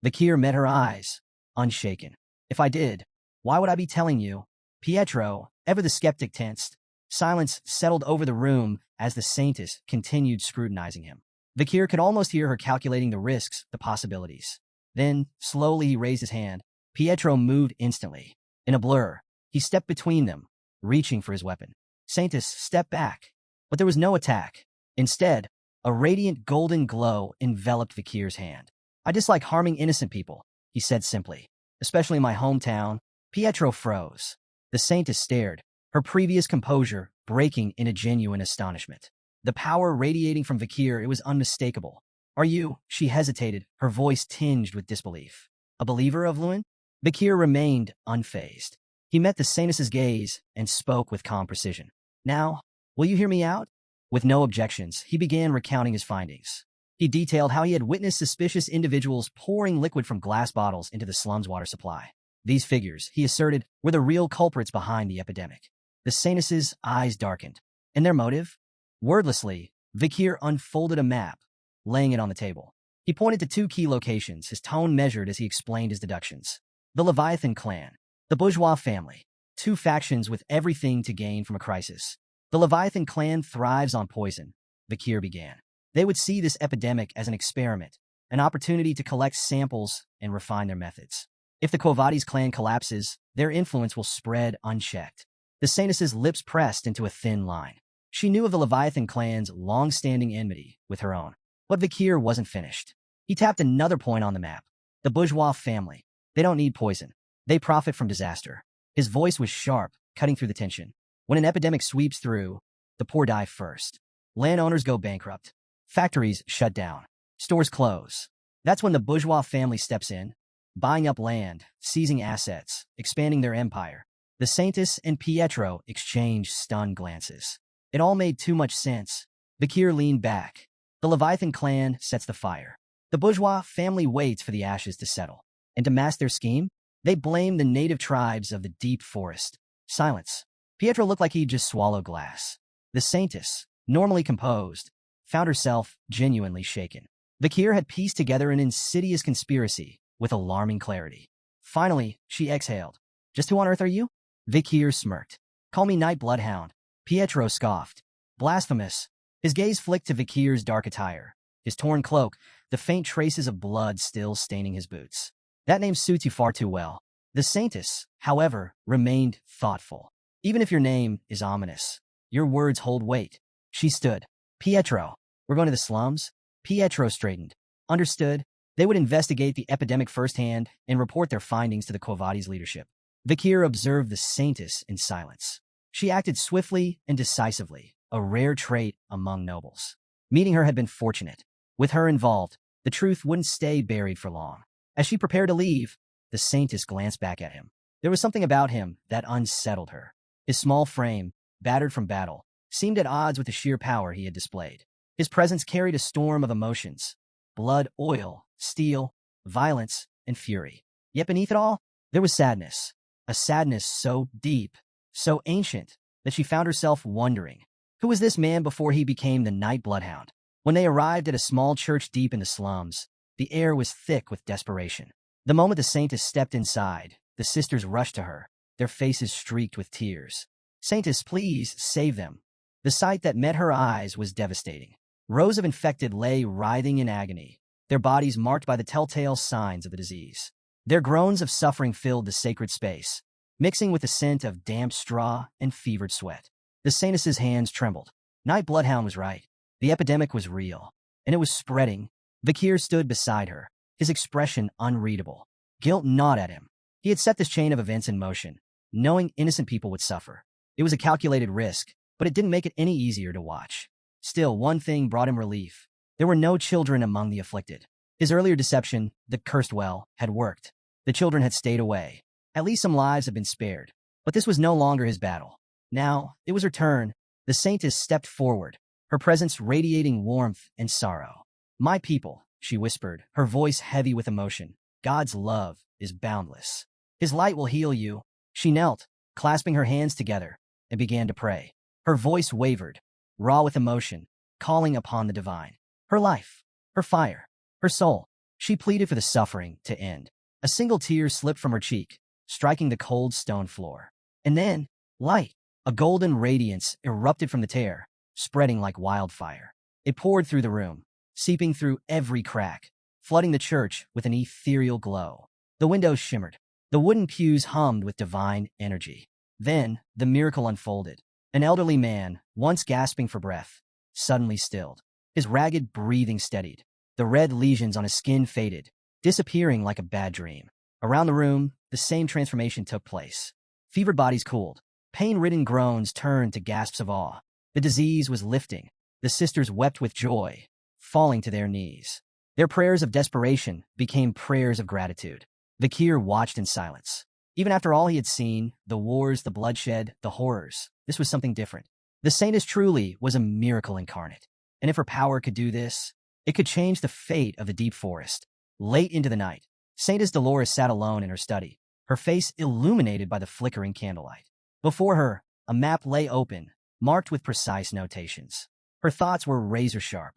Vakir met her eyes, unshaken. If I did, why would I be telling you? Pietro, ever the skeptic, tensed. Silence settled over the room as the Saintess continued scrutinizing him. Vakir could almost hear her calculating the risks, the possibilities. Then, slowly he raised his hand. Pietro moved instantly. In a blur, he stepped between them, reaching for his weapon. Saintess stepped back, but there was no attack. Instead, a radiant golden glow enveloped Vakir's hand. I dislike harming innocent people, he said simply. Especially in my hometown. Pietro froze. The Saintess stared, her previous composure breaking in a genuine astonishment. The power radiating from Vakir, it was unmistakable. Are you? She hesitated, her voice tinged with disbelief. A believer of Lewin? Vakir remained unfazed. He met the Saintess's gaze and spoke with calm precision. Now, will you hear me out? With no objections, he began recounting his findings. He detailed how he had witnessed suspicious individuals pouring liquid from glass bottles into the slum's water supply. These figures, he asserted, were the real culprits behind the epidemic. The Saintess's eyes darkened. And their motive? Wordlessly, Vakir unfolded a map, laying it on the table. He pointed to two key locations, his tone measured as he explained his deductions. The Leviathan clan, the bourgeois family, two factions with everything to gain from a crisis. The Leviathan clan thrives on poison, Vakir began. They would see this epidemic as an experiment, an opportunity to collect samples and refine their methods. If the Quo Vadis clan collapses, their influence will spread unchecked. The Saintess's lips pressed into a thin line. She knew of the Leviathan clan's long-standing enmity with her own. But Vakir wasn't finished. He tapped another point on the map. The bourgeois family. They don't need poison. They profit from disaster. His voice was sharp, cutting through the tension. When an epidemic sweeps through, the poor die first. Landowners go bankrupt. Factories shut down. Stores close. That's when the bourgeois family steps in, buying up land, seizing assets, expanding their empire. The Saintess and Pietro exchanged stunned glances. It all made too much sense. Vakir leaned back. The Leviathan clan sets the fire. The bourgeois family waits for the ashes to settle. And to mask their scheme, They blamed the native tribes of the deep forest. Silence. Pietro looked like he'd just swallowed glass. The saintess, normally composed, found herself genuinely shaken. Vakir had pieced together an insidious conspiracy with alarming clarity. Finally, she exhaled. Just who on earth are you? Vakir smirked. Call me Night Bloodhound. Pietro scoffed. Blasphemous. His gaze flicked to Vakir's dark attire, his torn cloak, the faint traces of blood still staining his boots. That name suits you far too well. The saintess, however, remained thoughtful. Even if your name is ominous, your words hold weight. She stood. Pietro, we're going to the slums? Pietro straightened. Understood. They would investigate the epidemic firsthand and report their findings to the Quo Vadis leadership. Vakir observed the saintess in silence. She acted swiftly and decisively, a rare trait among nobles. Meeting her had been fortunate. With her involved, the truth wouldn't stay buried for long. As she prepared to leave, the saintess glanced back at him. There was something about him that unsettled her. His small frame, battered from battle, seemed at odds with the sheer power he had displayed. His presence carried a storm of emotions: blood, oil, steel, violence, and fury. Yet beneath it all, there was sadness. A sadness so deep, so ancient, that she found herself wondering, who was this man before he became the Night Bloodhound? When they arrived at a small church deep in the slums, the air was thick with desperation. The moment the saintess stepped inside, the sisters rushed to her, their faces streaked with tears. Saintess, please, save them. The sight that met her eyes was devastating. Rows of infected lay writhing in agony, their bodies marked by the telltale signs of the disease. Their groans of suffering filled the sacred space, mixing with the scent of damp straw and fevered sweat. The saintess's hands trembled. Night Bloodhound was right. The epidemic was real, and it was spreading. Vakir stood beside her, his expression unreadable. Guilt gnawed at him. He had set this chain of events in motion, knowing innocent people would suffer. It was a calculated risk, but it didn't make it any easier to watch. Still, one thing brought him relief. There were no children among the afflicted. His earlier deception, the cursed well, had worked. The children had stayed away. At least some lives had been spared. But this was no longer his battle. Now, it was her turn. The saintess stepped forward, her presence radiating warmth and sorrow. My people, she whispered, her voice heavy with emotion. God's love is boundless. His light will heal you. She knelt, clasping her hands together, and began to pray. Her voice wavered, raw with emotion, calling upon the divine. Her life, her fire, her soul. She pleaded for the suffering to end. A single tear slipped from her cheek, striking the cold stone floor. And then, light, a golden radiance erupted from the tear, spreading like wildfire. It poured through the room, seeping through every crack, flooding the church with an ethereal glow. The windows shimmered. The wooden pews hummed with divine energy. Then, the miracle unfolded. An elderly man, once gasping for breath, suddenly stilled. His ragged breathing steadied. The red lesions on his skin faded, disappearing like a bad dream. Around the room, the same transformation took place. Fevered bodies cooled. Pain-ridden groans turned to gasps of awe. The disease was lifting. The sisters wept with joy, falling to their knees. Their prayers of desperation became prayers of gratitude. Vakir watched in silence. Even after all he had seen, the wars, the bloodshed, the horrors, this was something different. The saintess truly was a miracle incarnate. And if her power could do this, it could change the fate of the deep forest. Late into the night, Saintess Dolores sat alone in her study, her face illuminated by the flickering candlelight. Before her, a map lay open, marked with precise notations. Her thoughts were razor-sharp.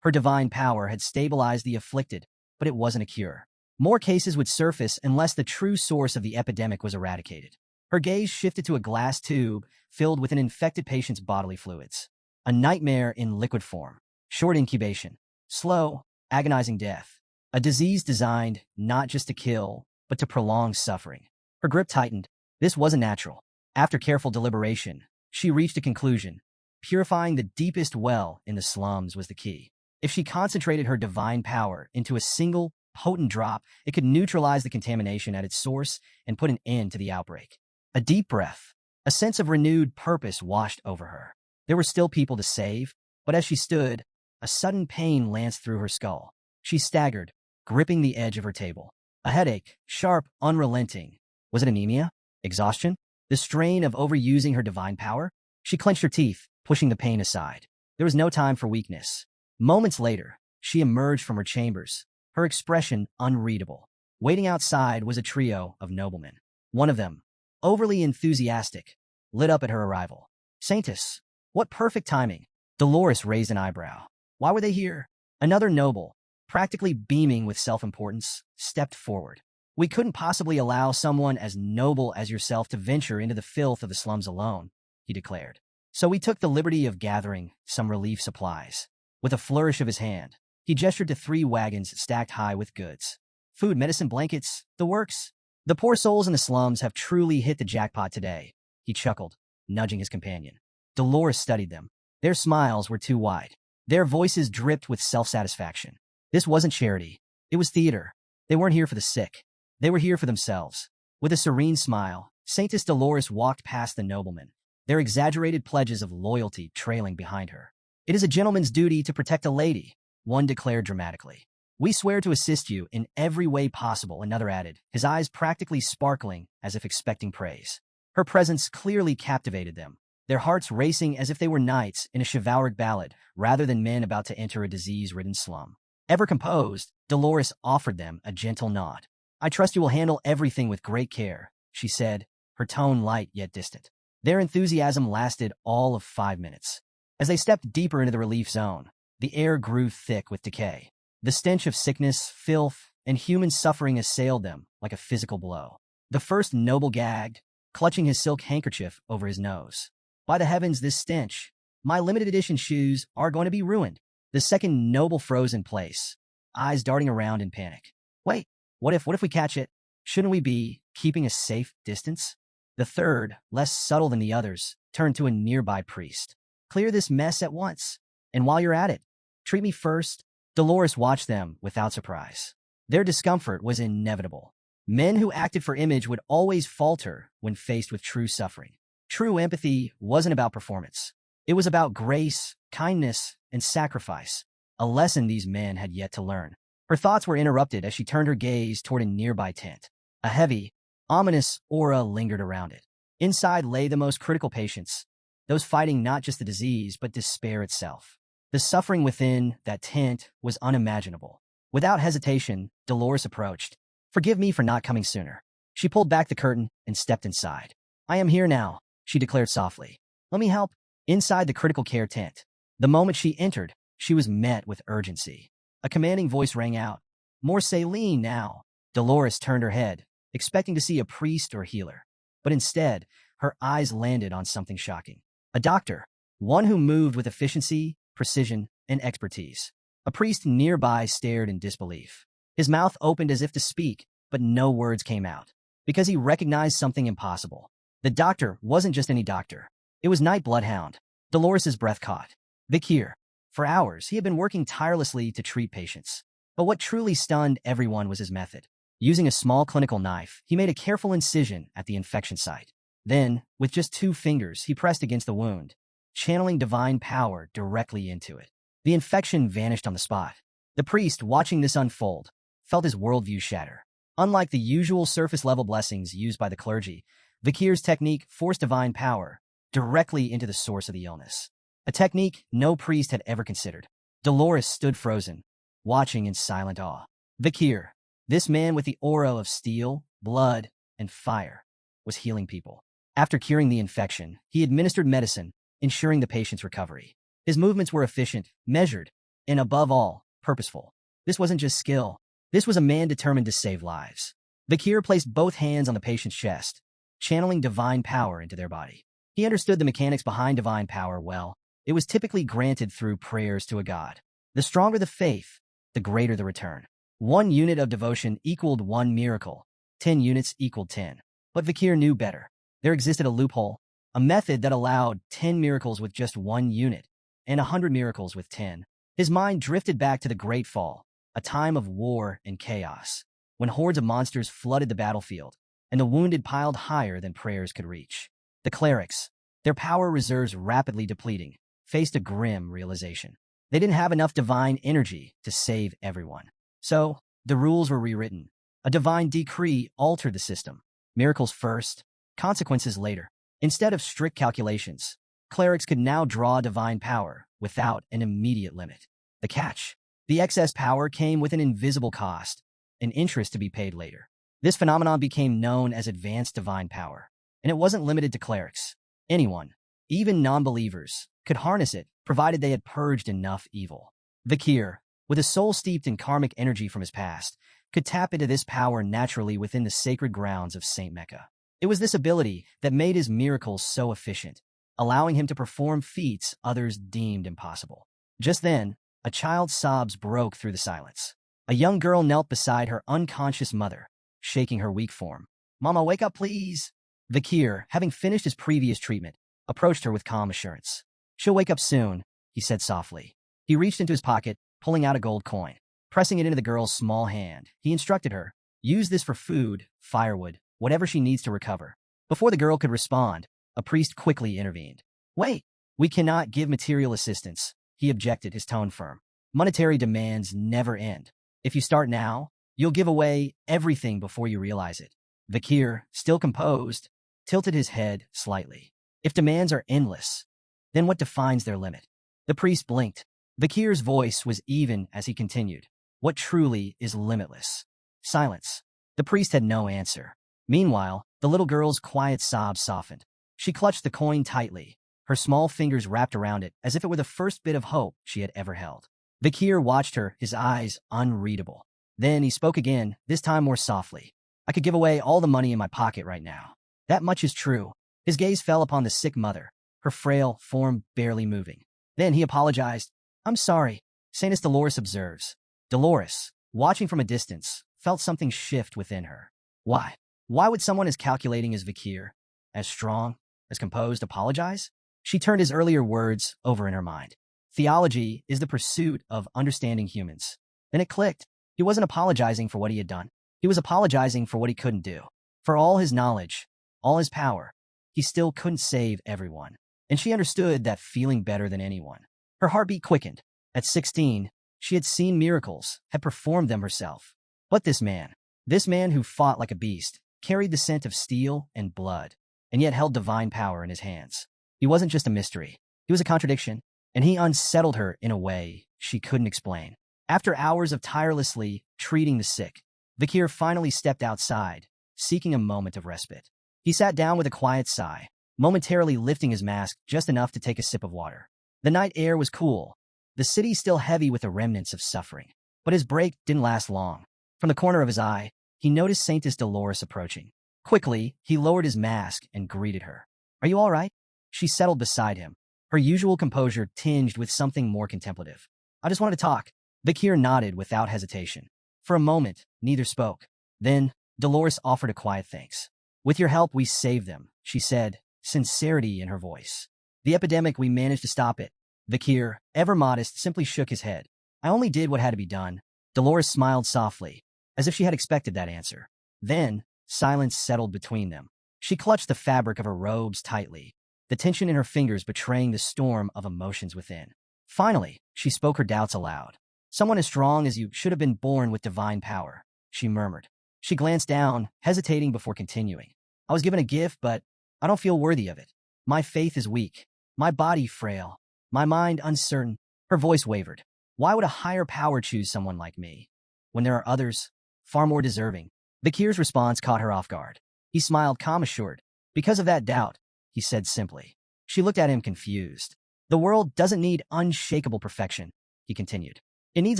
Her divine power had stabilized the afflicted, but it wasn't a cure. More cases would surface unless the true source of the epidemic was eradicated. Her gaze shifted to a glass tube filled with an infected patient's bodily fluids. A nightmare in liquid form. Short incubation. Slow, agonizing death. A disease designed not just to kill, but to prolong suffering. Her grip tightened. This wasn't natural. After careful deliberation, she reached a conclusion. Purifying the deepest well in the slums was the key. If she concentrated her divine power into a single, potent drop, it could neutralize the contamination at its source and put an end to the outbreak. A deep breath. A sense of renewed purpose washed over her. There were still people to save, but as she stood, a sudden pain lanced through her skull. She staggered, gripping the edge of her table. A headache, sharp, unrelenting. Was it anemia? Exhaustion? The strain of overusing her divine power? She clenched her teeth, pushing the pain aside. There was no time for weakness. Moments later, she emerged from her chambers, her expression unreadable. Waiting outside was a trio of noblemen. One of them, overly enthusiastic, lit up at her arrival. Saintess, what perfect timing. Dolores raised an eyebrow. Why were they here? Another noble, practically beaming with self-importance, stepped forward. We couldn't possibly allow someone as noble as yourself to venture into the filth of the slums alone, he declared. So we took the liberty of gathering some relief supplies. With a flourish of his hand, he gestured to 3 wagons stacked high with goods. Food, medicine, blankets, the works. The poor souls in the slums have truly hit the jackpot today, he chuckled, nudging his companion. Dolores studied them. Their smiles were too wide. Their voices dripped with self-satisfaction. This wasn't charity. It was theater. They weren't here for the sick. They were here for themselves. With a serene smile, Saintess Dolores walked past the noblemen, their exaggerated pledges of loyalty trailing behind her. It is a gentleman's duty to protect a lady, one declared dramatically. We swear to assist you in every way possible, another added, his eyes practically sparkling as if expecting praise. Her presence clearly captivated them, their hearts racing as if they were knights in a chivalric ballad rather than men about to enter a disease-ridden slum. Ever composed, Dolores offered them a gentle nod. I trust you will handle everything with great care, she said, her tone light yet distant. Their enthusiasm lasted all of 5 minutes. As they stepped deeper into the relief zone, the air grew thick with decay. The stench of sickness, filth, and human suffering assailed them like a physical blow. The first noble gagged, clutching his silk handkerchief over his nose. By the heavens, this stench. My limited edition shoes are going to be ruined. The second noble froze in place, eyes darting around in panic. Wait, what if we catch it? Shouldn't we be keeping a safe distance? The third, less subtle than the others, turned to a nearby priest. Clear this mess at once. And while you're at it, treat me first. Dolores watched them without surprise. Their discomfort was inevitable. Men who acted for image would always falter when faced with true suffering. True empathy wasn't about performance. It was about grace, kindness, and sacrifice, a lesson these men had yet to learn. Her thoughts were interrupted as she turned her gaze toward a nearby tent. A heavy, ominous aura lingered around it. Inside lay the most critical patients, those fighting not just the disease but despair itself. The suffering within that tent was unimaginable. Without hesitation, Dolores approached. Forgive me for not coming sooner. She pulled back the curtain and stepped inside. I am here now, she declared softly. Let me help. Inside the critical care tent, the moment she entered, she was met with urgency. A commanding voice rang out. More saline now. Dolores turned her head, expecting to see a priest or healer. But instead, her eyes landed on something shocking. A doctor, one who moved with efficiency, precision, and expertise. A priest nearby stared in disbelief. His mouth opened as if to speak, but no words came out, because he recognized something impossible. The doctor wasn't just any doctor. It was Night Bloodhound. Dolores's breath caught. Vakir. For hours, he had been working tirelessly to treat patients. But what truly stunned everyone was his method. Using a small clinical knife, he made a careful incision at the infection site. Then, with just 2 fingers, he pressed against the wound, channeling divine power directly into it. The infection vanished on the spot. The priest, watching this unfold, felt his worldview shatter. Unlike the usual surface-level blessings used by the clergy, Vakir's technique forced divine power directly into the source of the illness. A technique no priest had ever considered. Dolores stood frozen, watching in silent awe. Vakir, this man with the aura of steel, blood, and fire, was healing people. After curing the infection, he administered medicine, ensuring the patient's recovery. His movements were efficient, measured, and above all, purposeful. This wasn't just skill. This was a man determined to save lives. Vakir placed both hands on the patient's chest, channeling divine power into their body. He understood the mechanics behind divine power well. It was typically granted through prayers to a god. The stronger the faith, the greater the return. 1 unit of devotion equaled 1 miracle. 10 units equaled 10. But Vakir knew better. There existed a loophole, a method that allowed 10 miracles with just 1 unit, and 100 miracles with 10. His mind drifted back to the Great Fall, a time of war and chaos, when hordes of monsters flooded the battlefield, and the wounded piled higher than prayers could reach. The clerics, their power reserves rapidly depleting, faced a grim realization. They didn't have enough divine energy to save everyone. So, the rules were rewritten. A divine decree altered the system. Miracles first, consequences later. Instead of strict calculations, clerics could now draw divine power without an immediate limit. The catch: the excess power came with an invisible cost, and interest to be paid later. This phenomenon became known as advanced divine power, and it wasn't limited to clerics. Anyone, even non-believers, could harness it, provided they had purged enough evil. Vakir, with a soul steeped in karmic energy from his past, could tap into this power naturally within the sacred grounds of Saint Mecca. It was this ability that made his miracles so efficient, allowing him to perform feats others deemed impossible. Just then, a child's sobs broke through the silence. A young girl knelt beside her unconscious mother, shaking her weak form. "Mama, wake up, please." Vakir, having finished his previous treatment, approached her with calm assurance. "She'll wake up soon," he said softly. He reached into his pocket, pulling out a gold coin. Pressing it into the girl's small hand, he instructed her, "Use this for food, firewood, whatever she needs to recover." Before the girl could respond, a priest quickly intervened. "Wait, we cannot give material assistance," he objected, his tone firm. "Monetary demands never end. If you start now, you'll give away everything before you realize it." Vakir, still composed, tilted his head slightly. "If demands are endless, then what defines their limit?" The priest blinked. Vakir's voice was even as he continued. "What truly is limitless?" Silence. The priest had no answer. Meanwhile, the little girl's quiet sobs softened. She clutched the coin tightly, her small fingers wrapped around it as if it were the first bit of hope she had ever held. Vakir watched her, his eyes unreadable. Then he spoke again, this time more softly. "I could give away all the money in my pocket right now. That much is true." His gaze fell upon the sick mother, her frail form barely moving. Then he apologized. "I'm sorry," Saintess Dolores observes. Dolores, watching from a distance, felt something shift within her. Why? Why would someone as calculating as Vakir, as strong, as composed, apologize? She turned his earlier words over in her mind. Theology is the pursuit of understanding humans. Then it clicked. He wasn't apologizing for what he had done. He was apologizing for what he couldn't do. For all his knowledge, all his power, he still couldn't save everyone. And she understood that feeling better than anyone. Her heartbeat quickened. At 16, she had seen miracles, had performed them herself. But this man who fought like a beast, carried the scent of steel and blood, and yet held divine power in his hands. He wasn't just a mystery. He was a contradiction, and he unsettled her in a way she couldn't explain. After hours of tirelessly treating the sick, Vakir finally stepped outside, seeking a moment of respite. He sat down with a quiet sigh, momentarily lifting his mask just enough to take a sip of water. The night air was cool, the city still heavy with the remnants of suffering. But his break didn't last long. From the corner of his eye, he noticed Saintess Dolores approaching. Quickly, he lowered his mask and greeted her. "Are you all right?" She settled beside him, her usual composure tinged with something more contemplative. "I just wanted to talk." Vakir nodded without hesitation. For a moment, neither spoke. Then, Dolores offered a quiet thanks. "With your help, we saved them," she said, sincerity in her voice. "The epidemic, we managed to stop it." Vakir, ever modest, simply shook his head. "I only did what had to be done." Dolores smiled softly, as if she had expected that answer. Then, silence settled between them. She clutched the fabric of her robes tightly, the tension in her fingers betraying the storm of emotions within. Finally, she spoke her doubts aloud. "Someone as strong as you should have been born with divine power," she murmured. She glanced down, hesitating before continuing. "I was given a gift, but I don't feel worthy of it. My faith is weak, my body frail, my mind uncertain." Her voice wavered. "Why would a higher power choose someone like me, when there are others, far more deserving?" Vakir's response caught her off guard. He smiled, calm assured. "Because of that doubt," he said simply. She looked at him confused. "The world doesn't need unshakable perfection," he continued. "It needs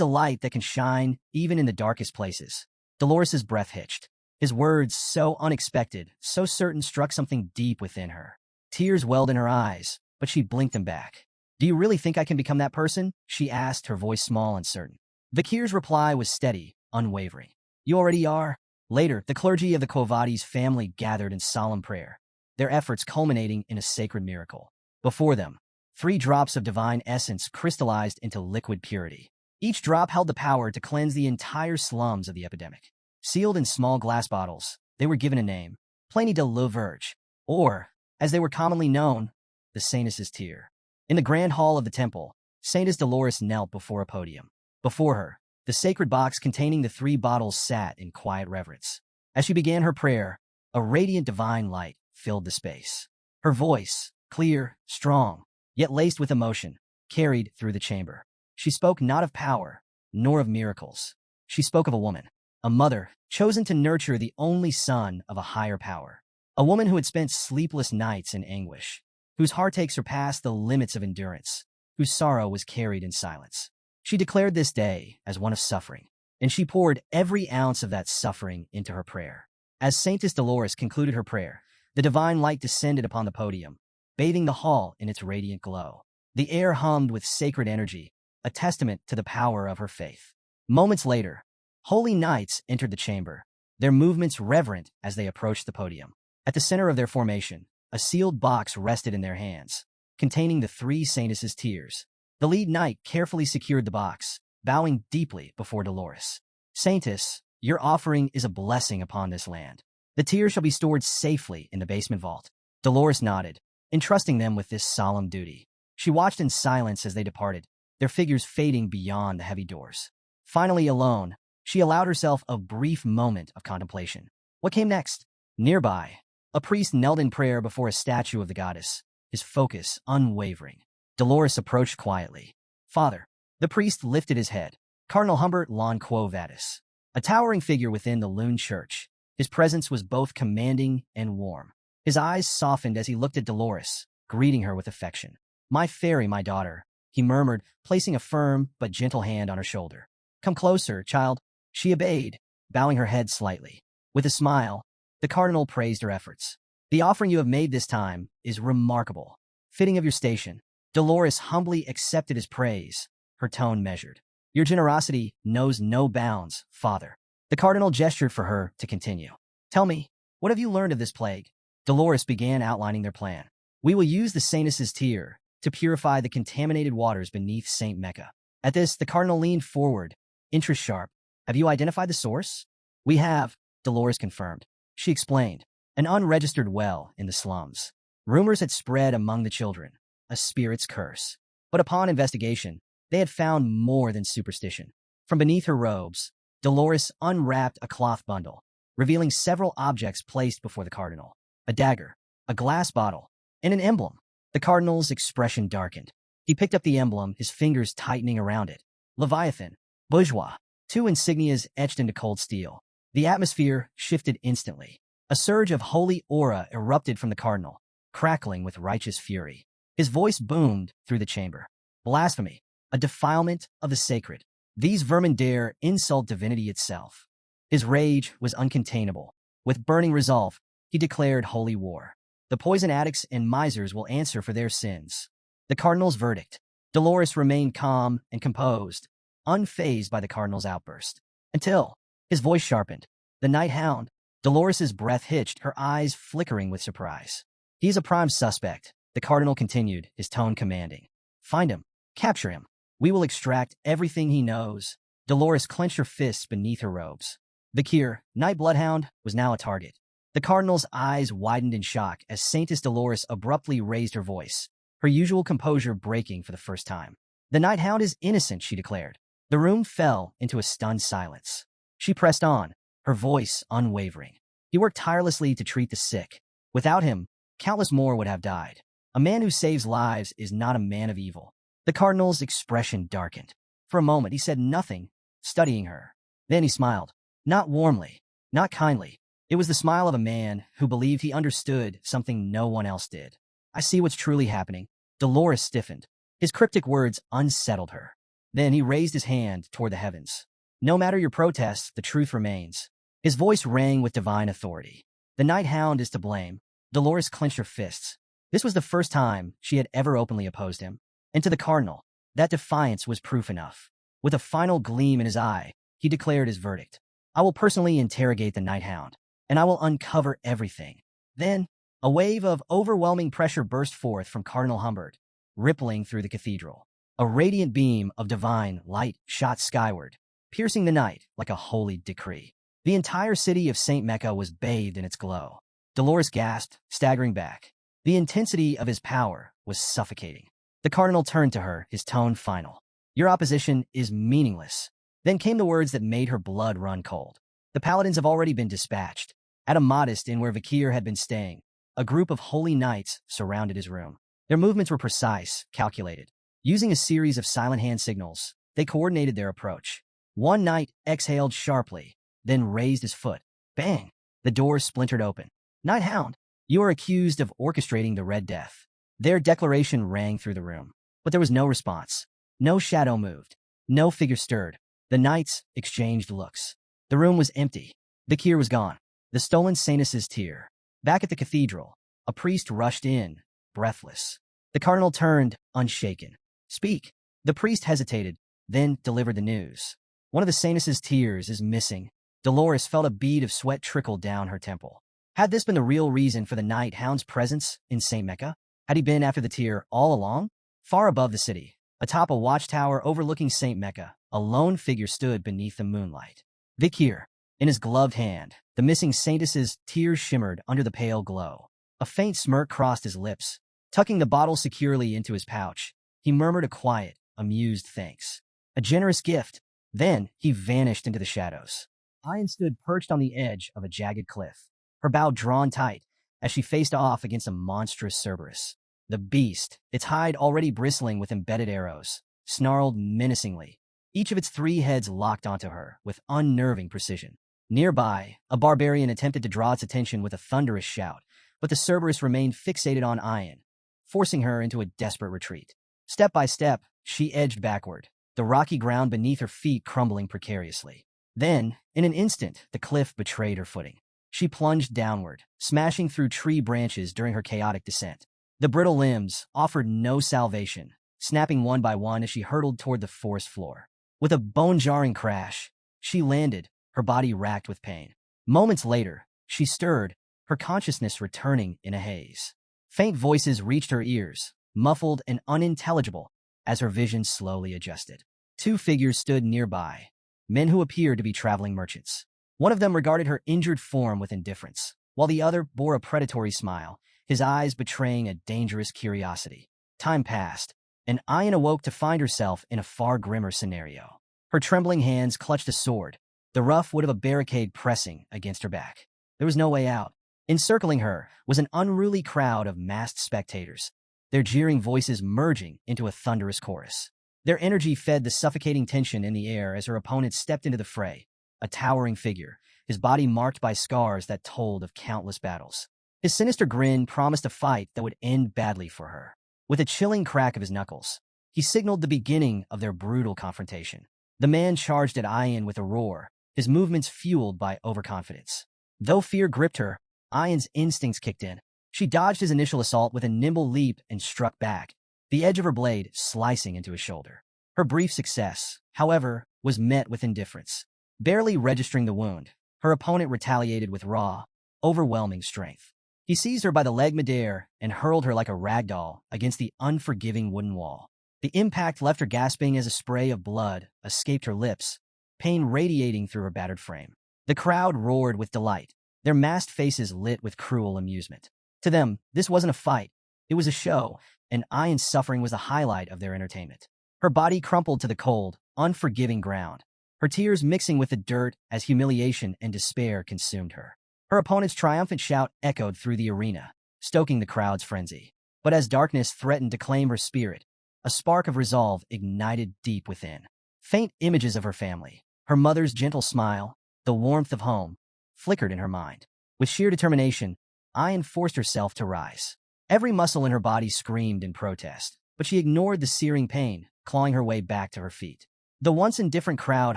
a light that can shine even in the darkest places." Dolores's breath hitched. His words, so unexpected, so certain, struck something deep within her. Tears welled in her eyes, but she blinked them back. "Do you really think I can become that person?" she asked, her voice small and certain. Vakir's reply was steady, unwavering. "You already are." Later, the clergy of the Kovadi's family gathered in solemn prayer, their efforts culminating in a sacred miracle. Before them, 3 drops of divine essence crystallized into liquid purity. Each drop held the power to cleanse the entire slums of the epidemic. Sealed in small glass bottles, they were given a name, Pliny de la Verge, or, as they were commonly known, the Saintess's Tear. In the grand hall of the temple, Saintess Dolores knelt before a podium. Before her, the sacred box containing the 3 bottles sat in quiet reverence. As she began her prayer, a radiant divine light filled the space. Her voice, clear, strong, yet laced with emotion, carried through the chamber. She spoke not of power, nor of miracles. She spoke of a woman. a mother chosen to nurture the only son of a higher power, a woman who had spent sleepless nights in anguish, whose heartache surpassed the limits of endurance, whose sorrow was carried in silence. She declared this day as one of suffering, and she poured every ounce of that suffering into her prayer. As Saintess Dolores concluded her prayer, the divine light descended upon the podium, bathing the hall in its radiant glow. The air hummed with sacred energy, a testament to the power of her faith. Moments later, holy knights entered the chamber, their movements reverent as they approached the podium. At the center of their formation, a sealed box rested in their hands, containing the three Saintesses' tears. The lead knight carefully secured the box, bowing deeply before Dolores. Saintess, your offering is a blessing upon this land. The tears shall be stored safely in the basement vault. Dolores nodded, entrusting them with this solemn duty. She watched in silence as they departed, their figures fading beyond the heavy doors. Finally alone, she allowed herself a brief moment of contemplation. What came next? Nearby, a priest knelt in prayer before a statue of the goddess, his focus unwavering. Dolores approached quietly. Father. The priest lifted his head. Cardinal Humbert Lon Quo Vadis, a towering figure within the Lune Church. His presence was both commanding and warm. His eyes softened as he looked at Dolores, greeting her with affection. My fairy, my daughter, he murmured, placing a firm but gentle hand on her shoulder. Come closer, child. She obeyed, bowing her head slightly. With a smile, the cardinal praised her efforts. The offering you have made this time is remarkable, fitting of your station. Dolores humbly accepted his praise, her tone measured. Your generosity knows no bounds, Father. The cardinal gestured for her to continue. Tell me, what have you learned of this plague? Dolores began outlining their plan. We will use the Saintess's tear to purify the contaminated waters beneath St. Mecca. At this, the cardinal leaned forward, interest sharp. Have you identified the source? We have, Dolores confirmed. She explained. An unregistered well in the slums. Rumors had spread among the children, a spirit's curse. But upon investigation, they had found more than superstition. From beneath her robes, Dolores unwrapped a cloth bundle, revealing several objects placed before the cardinal. A dagger, a glass bottle, and an emblem. The cardinal's expression darkened. He picked up the emblem, his fingers tightening around it. Leviathan, bourgeois, two insignias etched into cold steel. The atmosphere shifted instantly. A surge of holy aura erupted from the cardinal, crackling with righteous fury. His voice boomed through the chamber. Blasphemy, a defilement of the sacred. These vermin dare insult divinity itself. His rage was uncontainable. With burning resolve, he declared holy war. The poison addicts and misers will answer for their sins. The cardinal's verdict. Dolores remained calm and composed, unfazed by the cardinal's outburst. Until his voice sharpened. The night hound. Dolores's breath hitched, her eyes flickering with surprise. He's a prime suspect, the cardinal continued, his tone commanding. Find him. Capture him. We will extract everything he knows. Dolores clenched her fists beneath her robes. Vakir, night bloodhound, was now a target. The cardinal's eyes widened in shock as Saintess Dolores abruptly raised her voice, her usual composure breaking for the first time. The night hound is innocent, she declared. The room fell into a stunned silence. She pressed on, her voice unwavering. He worked tirelessly to treat the sick. Without him, countless more would have died. A man who saves lives is not a man of evil. The cardinal's expression darkened. For a moment, he said nothing, studying her. Then he smiled. Not warmly, not kindly. It was the smile of a man who believed he understood something no one else did. I see what's truly happening. Dolores stiffened. His cryptic words unsettled her. Then he raised his hand toward the heavens. No matter your protests, the truth remains. His voice rang with divine authority. The night hound is to blame. Dolores clenched her fists. This was the first time she had ever openly opposed him. And to the cardinal, that defiance was proof enough. With a final gleam in his eye, he declared his verdict. I will personally interrogate the night hound, and I will uncover everything. Then, a wave of overwhelming pressure burst forth from Cardinal Humbert, rippling through the cathedral. A radiant beam of divine light shot skyward, piercing the night like a holy decree. The entire city of St. Mecca was bathed in its glow. Dolores gasped, staggering back. The intensity of his power was suffocating. The cardinal turned to her, his tone final. Your opposition is meaningless. Then came the words that made her blood run cold. The paladins have already been dispatched. At a modest inn where Vakir had been staying, a group of holy knights surrounded his room. Their movements were precise, calculated. Using a series of silent hand signals, they coordinated their approach. One knight exhaled sharply, then raised his foot. Bang! The door splintered open. Night Hound, you are accused of orchestrating the Red Death. Their declaration rang through the room, but there was no response. No shadow moved. No figure stirred. The knights exchanged looks. The room was empty. Vakir was gone. The stolen Sainus's tear. Back at the cathedral, a priest rushed in, breathless. The cardinal turned, unshaken. Speak. The priest hesitated, then delivered the news. One of the Sainus's tears is missing. Dolores felt a bead of sweat trickle down her temple. Had this been the real reason for the Night Hound's presence in St. Mecca? Had he been after the tear all along? Far above the city, atop a watchtower overlooking St. Mecca, a lone figure stood beneath the moonlight. Vakir, in his gloved hand, the missing Saintus's tears shimmered under the pale glow. A faint smirk crossed his lips. Tucking the bottle securely into his pouch, he murmured a quiet, amused thanks. A generous gift. Then he vanished into the shadows. Ian stood perched on the edge of a jagged cliff, her bow drawn tight as she faced off against a monstrous Cerberus. The beast, its hide already bristling with embedded arrows, snarled menacingly. Each of its 3 heads locked onto her with unnerving precision. Nearby, a barbarian attempted to draw its attention with a thunderous shout, but the Cerberus remained fixated on Ian, forcing her into a desperate retreat. Step by step, she edged backward, the rocky ground beneath her feet crumbling precariously. Then, in an instant, the cliff betrayed her footing. She plunged downward, smashing through tree branches during her chaotic descent. The brittle limbs offered no salvation, snapping one by one as she hurtled toward the forest floor. With a bone-jarring crash, she landed, her body racked with pain. Moments later, she stirred, her consciousness returning in a haze. Faint voices reached her ears, muffled and unintelligible, as her vision slowly adjusted. 2 figures stood nearby, men who appeared to be traveling merchants. One of them regarded her injured form with indifference, while the other bore a predatory smile, his eyes betraying a dangerous curiosity. Time passed, and Ian awoke to find herself in a far grimmer scenario. Her trembling hands clutched a sword, the rough wood of a barricade pressing against her back. There was no way out. Encircling her was an unruly crowd of masked spectators, their jeering voices merging into a thunderous chorus. Their energy fed the suffocating tension in the air as her opponent stepped into the fray, a towering figure, his body marked by scars that told of countless battles. His sinister grin promised a fight that would end badly for her. With a chilling crack of his knuckles, he signaled the beginning of their brutal confrontation. The man charged at Ian with a roar, his movements fueled by overconfidence. Though fear gripped her, Ian's instincts kicked in. She dodged his initial assault with a nimble leap and struck back, the edge of her blade slicing into his shoulder. Her brief success, however, was met with indifference. Barely registering the wound, her opponent retaliated with raw, overwhelming strength. He seized her by the leg midair and hurled her like a rag doll against the unforgiving wooden wall. The impact left her gasping as a spray of blood escaped her lips, pain radiating through her battered frame. The crowd roared with delight, their masked faces lit with cruel amusement. To them, this wasn't a fight. It was a show, and Ian's suffering was the highlight of their entertainment. Her body crumpled to the cold, unforgiving ground, her tears mixing with the dirt as humiliation and despair consumed her. Her opponent's triumphant shout echoed through the arena, stoking the crowd's frenzy. But as darkness threatened to claim her spirit, a spark of resolve ignited deep within. Faint images of her family, her mother's gentle smile, the warmth of home, flickered in her mind. With sheer determination, Ian forced herself to rise. Every muscle in her body screamed in protest, but she ignored the searing pain, clawing her way back to her feet. The once indifferent crowd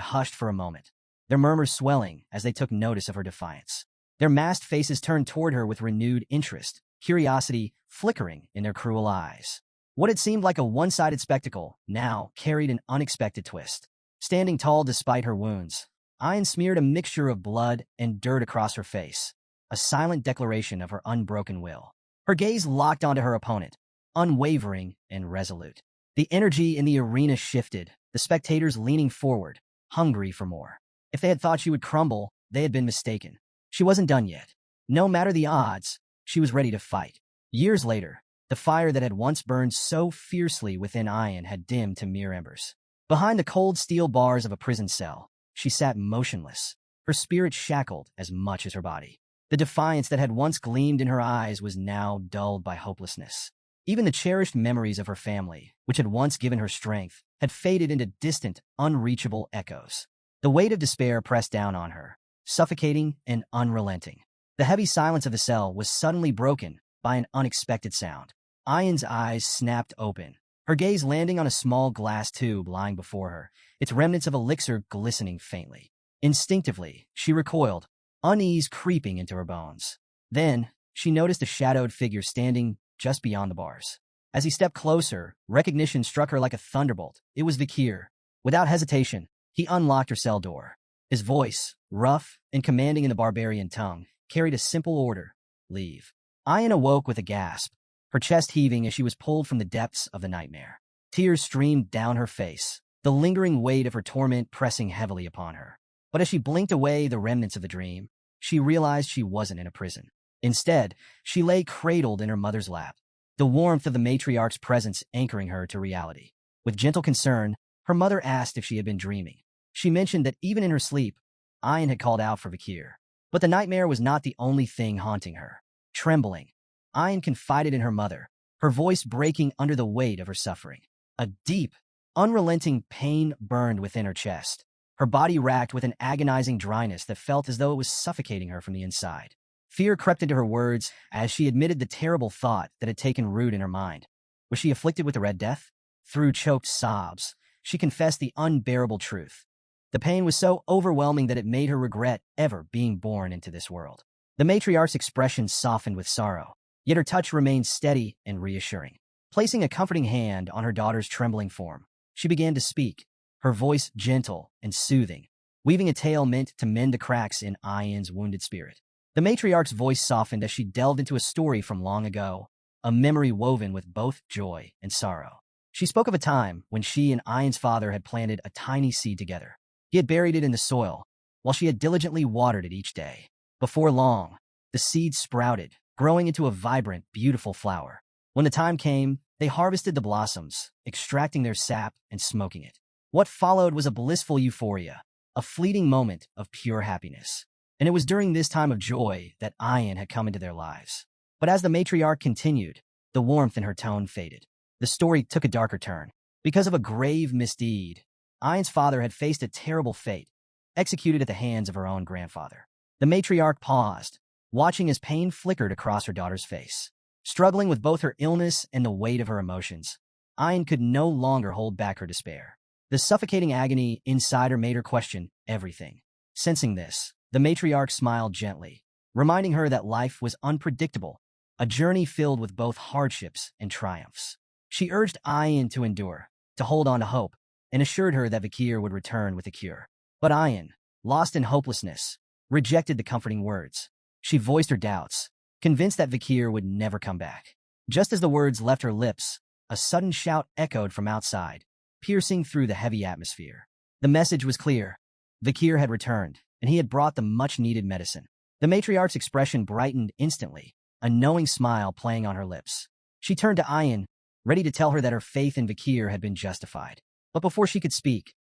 hushed for a moment, their murmurs swelling as they took notice of her defiance. Their masked faces turned toward her with renewed interest, curiosity flickering in their cruel eyes. What had seemed like a one-sided spectacle now carried an unexpected twist. Standing tall despite her wounds, Ian smeared a mixture of blood and dirt across her face, a silent declaration of her unbroken will. Her gaze locked onto her opponent, unwavering and resolute. The energy in the arena shifted, the spectators leaning forward, hungry for more. If they had thought she would crumble, they had been mistaken. She wasn't done yet. No matter the odds, she was ready to fight. Years later, the fire that had once burned so fiercely within Ian had dimmed to mere embers. Behind the cold steel bars of a prison cell, she sat motionless, her spirit shackled as much as her body. The defiance that had once gleamed in her eyes was now dulled by hopelessness. Even the cherished memories of her family, which had once given her strength, had faded into distant, unreachable echoes. The weight of despair pressed down on her, suffocating and unrelenting. The heavy silence of the cell was suddenly broken by an unexpected sound. Ayan's eyes snapped open, her gaze landing on a small glass tube lying before her, its remnants of elixir glistening faintly. Instinctively, she recoiled, unease creeping into her bones. Then, she noticed a shadowed figure standing just beyond the bars. As he stepped closer, recognition struck her like a thunderbolt. It was Vakir. Without hesitation, he unlocked her cell door. His voice, rough and commanding in the barbarian tongue, carried a simple order: leave. Ayan awoke with a gasp, her chest heaving as she was pulled from the depths of the nightmare. Tears streamed down her face, the lingering weight of her torment pressing heavily upon her. But as she blinked away the remnants of the dream, she realized she wasn't in a prison. Instead, she lay cradled in her mother's lap, the warmth of the matriarch's presence anchoring her to reality. With gentle concern, her mother asked if she had been dreaming. She mentioned that even in her sleep, Ayan had called out for Vakir. But the nightmare was not the only thing haunting her. Trembling, Ayan confided in her mother, her voice breaking under the weight of her suffering. A deep, unrelenting pain burned within her chest, her body racked with an agonizing dryness that felt as though it was suffocating her from the inside. Fear crept into her words as she admitted the terrible thought that had taken root in her mind. Was she afflicted with the Red Death? Through choked sobs, she confessed the unbearable truth. The pain was so overwhelming that it made her regret ever being born into this world. The matriarch's expression softened with sorrow, yet her touch remained steady and reassuring. Placing a comforting hand on her daughter's trembling form, she began to speak, her voice gentle and soothing, weaving a tale meant to mend the cracks in Ayan's wounded spirit. The matriarch's voice softened as she delved into a story from long ago, a memory woven with both joy and sorrow. She spoke of a time when she and Ayan's father had planted a tiny seed together. He had buried it in the soil, while she had diligently watered it each day. Before long, the seed sprouted, growing into a vibrant, beautiful flower. When the time came, they harvested the blossoms, extracting their sap and smoking it. What followed was a blissful euphoria, a fleeting moment of pure happiness. And it was during this time of joy that Ayan had come into their lives. But as the matriarch continued, the warmth in her tone faded. The story took a darker turn. Because of a grave misdeed, Ayan's father had faced a terrible fate, executed at the hands of her own grandfather. The matriarch paused, watching as pain flickered across her daughter's face. Struggling with both her illness and the weight of her emotions, Ayan could no longer hold back her despair. The suffocating agony inside her made her question everything. Sensing this, the matriarch smiled gently, reminding her that life was unpredictable, a journey filled with both hardships and triumphs. She urged Ayan to endure, to hold on to hope, and assured her that Vakir would return with a cure. But Ayan, lost in hopelessness, rejected the comforting words. She voiced her doubts, convinced that Vakir would never come back. Just as the words left her lips, a sudden shout echoed from outside, piercing through the heavy atmosphere. The message was clear. Vakir had returned, and he had brought the much-needed medicine. The matriarch's expression brightened instantly, a knowing smile playing on her lips. She turned to Ayan, ready to tell her that her faith in Vakir had been justified. But before she could speak,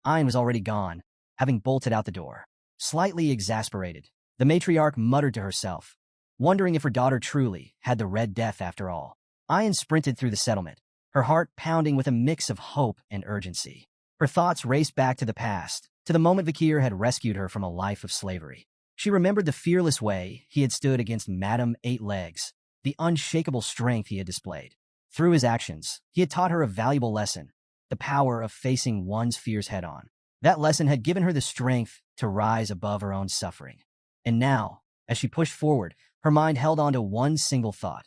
Ayan was already gone, having bolted out the door. Slightly exasperated, the matriarch muttered to herself, wondering if her daughter truly had the Red Death after all. Ayan sprinted through the settlement, her heart pounding with a mix of hope and urgency. Her thoughts raced back to the past, to the moment Vakir had rescued her from a life of slavery. She remembered the fearless way he had stood against Madame Eight Legs, the unshakable strength he had displayed. Through his actions, he had taught her a valuable lesson, the power of facing one's fears head-on. That lesson had given her the strength to rise above her own suffering. And now, as she pushed forward, her mind held on to one single thought.